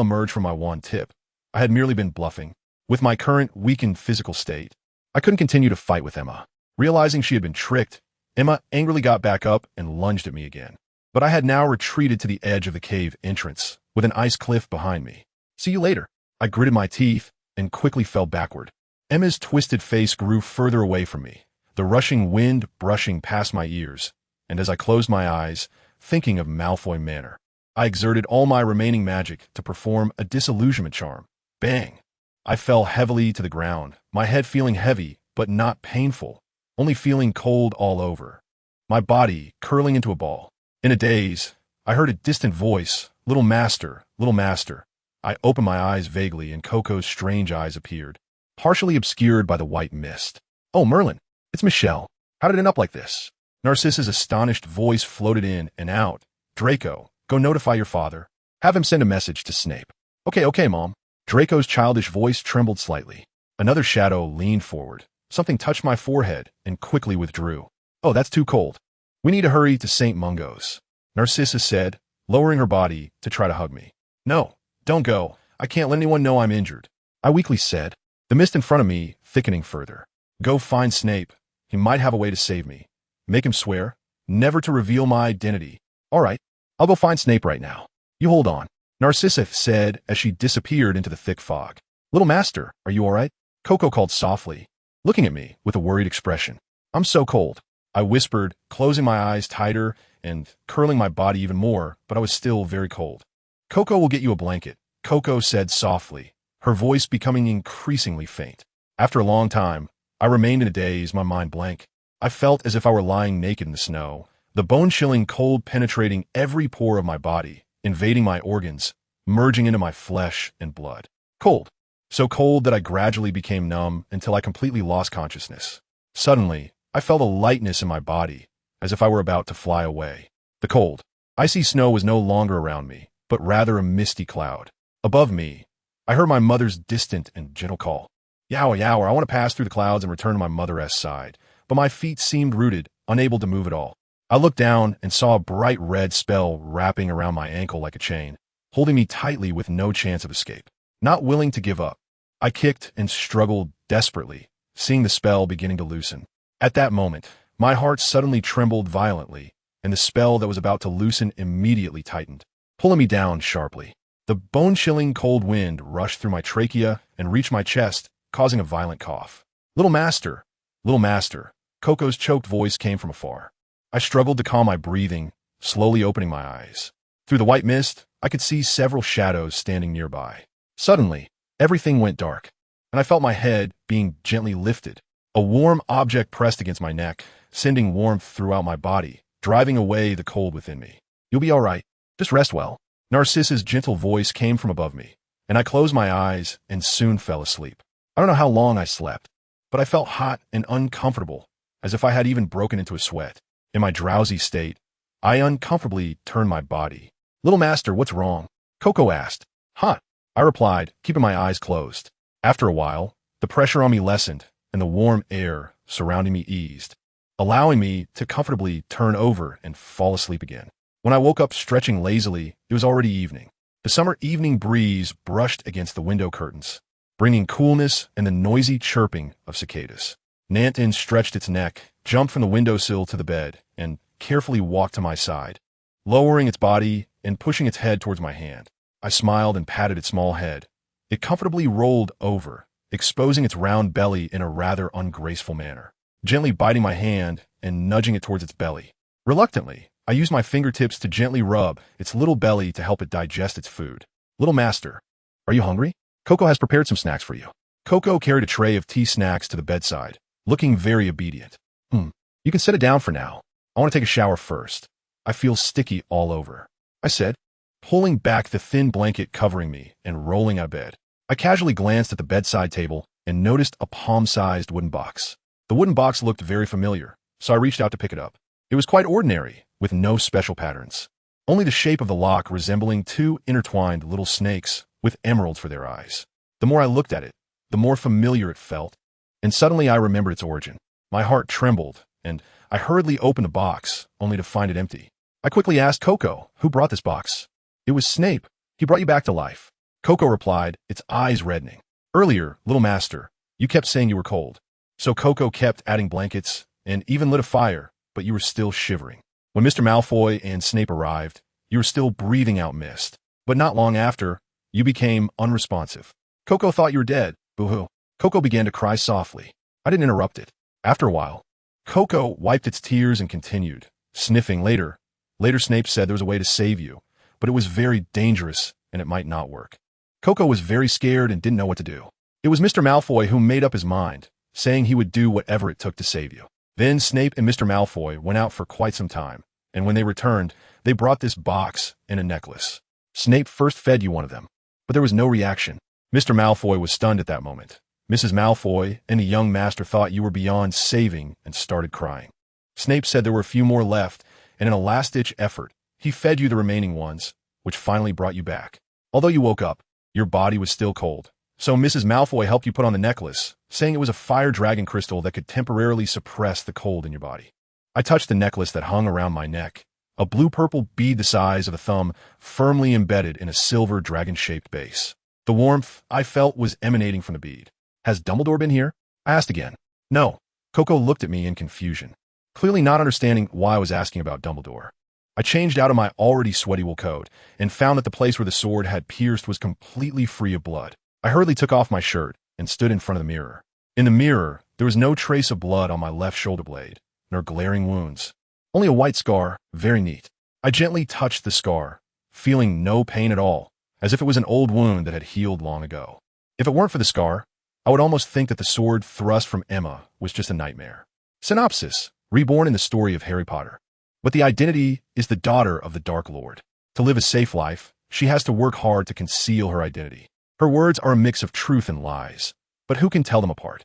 emerged from my wand tip. I had merely been bluffing. With my current weakened physical state, I couldn't continue to fight with Emma. Realizing she had been tricked, Emma angrily got back up and lunged at me again. But I had now retreated to the edge of the cave entrance, with an ice cliff behind me. See you later. I gritted my teeth and quickly fell backward. Emma's twisted face grew further away from me, the rushing wind brushing past my ears, and as I closed my eyes, thinking of Malfoy Manor, I exerted all my remaining magic to perform a disillusionment charm. Bang! I fell heavily to the ground, my head feeling heavy, but not painful, only feeling cold all over. My body curling into a ball. In a daze, I heard a distant voice, "Little master, little master." I opened my eyes vaguely, and Coco's strange eyes appeared, partially obscured by the white mist. "Oh, Merlin, it's Michelle. How did it end up like this?" Narcissa's astonished voice floated in and out. "Draco, go notify your father. Have him send a message to Snape." Okay, Mom." Draco's childish voice trembled slightly. Another shadow leaned forward. Something touched my forehead and quickly withdrew. "Oh, that's too cold. We need to hurry to St. Mungo's," Narcissa said, lowering her body to try to hug me. "No, don't go. I can't let anyone know I'm injured," I weakly said, the mist in front of me thickening further. "Go find Snape. He might have a way to save me. Make him swear never to reveal my identity." "All right, I'll go find Snape right now. You hold on," Narcissa said as she disappeared into the thick fog. "Little master, are you all right?" Coco called softly, looking at me with a worried expression. "I'm so cold," I whispered, closing my eyes tighter and curling my body even more, but I was still very cold. "Coco will get you a blanket," Coco said softly, her voice becoming increasingly faint. After a long time, I remained in a daze, my mind blank. I felt as if I were lying naked in the snow, the bone-chilling cold penetrating every pore of my body, invading my organs, merging into my flesh and blood. Cold. So cold that I gradually became numb until I completely lost consciousness. Suddenly, I felt a lightness in my body, as if I were about to fly away. The cold, icy snow was no longer around me, but rather a misty cloud. Above me, I heard my mother's distant and gentle call. "Yower, yower, I want to pass through the clouds and return to my mother's side," but my feet seemed rooted, unable to move at all. I looked down and saw a bright red spell wrapping around my ankle like a chain, holding me tightly with no chance of escape. Not willing to give up, I kicked and struggled desperately, seeing the spell beginning to loosen. At that moment, my heart suddenly trembled violently, and the spell that was about to loosen immediately tightened, pulling me down sharply. The bone-chilling cold wind rushed through my trachea and reached my chest, causing a violent cough. Little master, Coco's choked voice came from afar. I struggled to calm my breathing, slowly opening my eyes. Through the white mist, I could see several shadows standing nearby. Suddenly, everything went dark, and I felt my head being gently lifted. A warm object pressed against my neck, sending warmth throughout my body, driving away the cold within me. "You'll be all right. Just rest well." Narcissa's gentle voice came from above me, and I closed my eyes and soon fell asleep. I don't know how long I slept, but I felt hot and uncomfortable, as if I had even broken into a sweat. In my drowsy state, I uncomfortably turned my body. "Little master, what's wrong?" Coco asked. "Hot," I replied, keeping my eyes closed. After a while, the pressure on me lessened, and the warm air surrounding me eased, allowing me to comfortably turn over and fall asleep again. When I woke up stretching lazily, it was already evening. The summer evening breeze brushed against the window curtains, bringing coolness and the noisy chirping of cicadas. Nantin stretched its neck, jumped from the windowsill to the bed, and carefully walked to my side, lowering its body and pushing its head towards my hand. I smiled and patted its small head. It comfortably rolled over, exposing its round belly in a rather ungraceful manner, gently biting my hand and nudging it towards its belly. Reluctantly, I used my fingertips to gently rub its little belly to help it digest its food. "Little master, are you hungry? Coco has prepared some snacks for you." Coco carried a tray of tea snacks to the bedside, looking very obedient. You can set it down for now. I want to take a shower first. I feel sticky all over," I said, pulling back the thin blanket covering me and rolling out of bed. I casually glanced at the bedside table and noticed a palm-sized wooden box. The wooden box looked very familiar, so I reached out to pick it up. It was quite ordinary, with no special patterns. Only the shape of the lock resembling two intertwined little snakes with emeralds for their eyes. The more I looked at it, the more familiar it felt, and suddenly I remembered its origin. My heart trembled, and I hurriedly opened the box, only to find it empty. I quickly asked Coco, "Who brought this box?" "It was Snape. He brought you back to life," Coco replied, its eyes reddening. "Earlier, little master, you kept saying you were cold." So Coco kept adding blankets and even lit a fire, but you were still shivering. When Mr. Malfoy and Snape arrived, you were still breathing out mist. But not long after, you became unresponsive. Coco thought you were dead. Boo-hoo. Coco began to cry softly. I didn't interrupt it. After a while, Coco wiped its tears and continued, sniffing. Later, Snape said there was a way to save you, but it was very dangerous and it might not work. Coco was very scared and didn't know what to do. It was Mr. Malfoy who made up his mind, saying he would do whatever it took to save you. Then Snape and Mr. Malfoy went out for quite some time, and when they returned, they brought this box and a necklace. Snape first fed you one of them, but there was no reaction. Mr. Malfoy was stunned at that moment. Mrs. Malfoy and the young master thought you were beyond saving and started crying. Snape said there were a few more left, and in a last-ditch effort, he fed you the remaining ones, which finally brought you back. Although you woke up, your body was still cold. So Mrs. Malfoy helped you put on the necklace, saying it was a fire dragon crystal that could temporarily suppress the cold in your body. I touched the necklace that hung around my neck, a blue-purple bead the size of a thumb firmly embedded in a silver dragon-shaped base. The warmth I felt was emanating from the bead. Has Dumbledore been here? I asked again. No. Coco looked at me in confusion, clearly not understanding why I was asking about Dumbledore. I changed out of my already sweaty wool coat and found that the place where the sword had pierced was completely free of blood. I hurriedly took off my shirt and stood in front of the mirror. In the mirror, there was no trace of blood on my left shoulder blade, nor glaring wounds. Only a white scar, very neat. I gently touched the scar, feeling no pain at all, as if it was an old wound that had healed long ago. If it weren't for the scar, I would almost think that the sword thrust from Emma was just a nightmare. Synopsis: Reborn in the story of Harry Potter. But the identity is the daughter of the Dark Lord. To live a safe life, she has to work hard to conceal her identity. Her words are a mix of truth and lies, but who can tell them apart?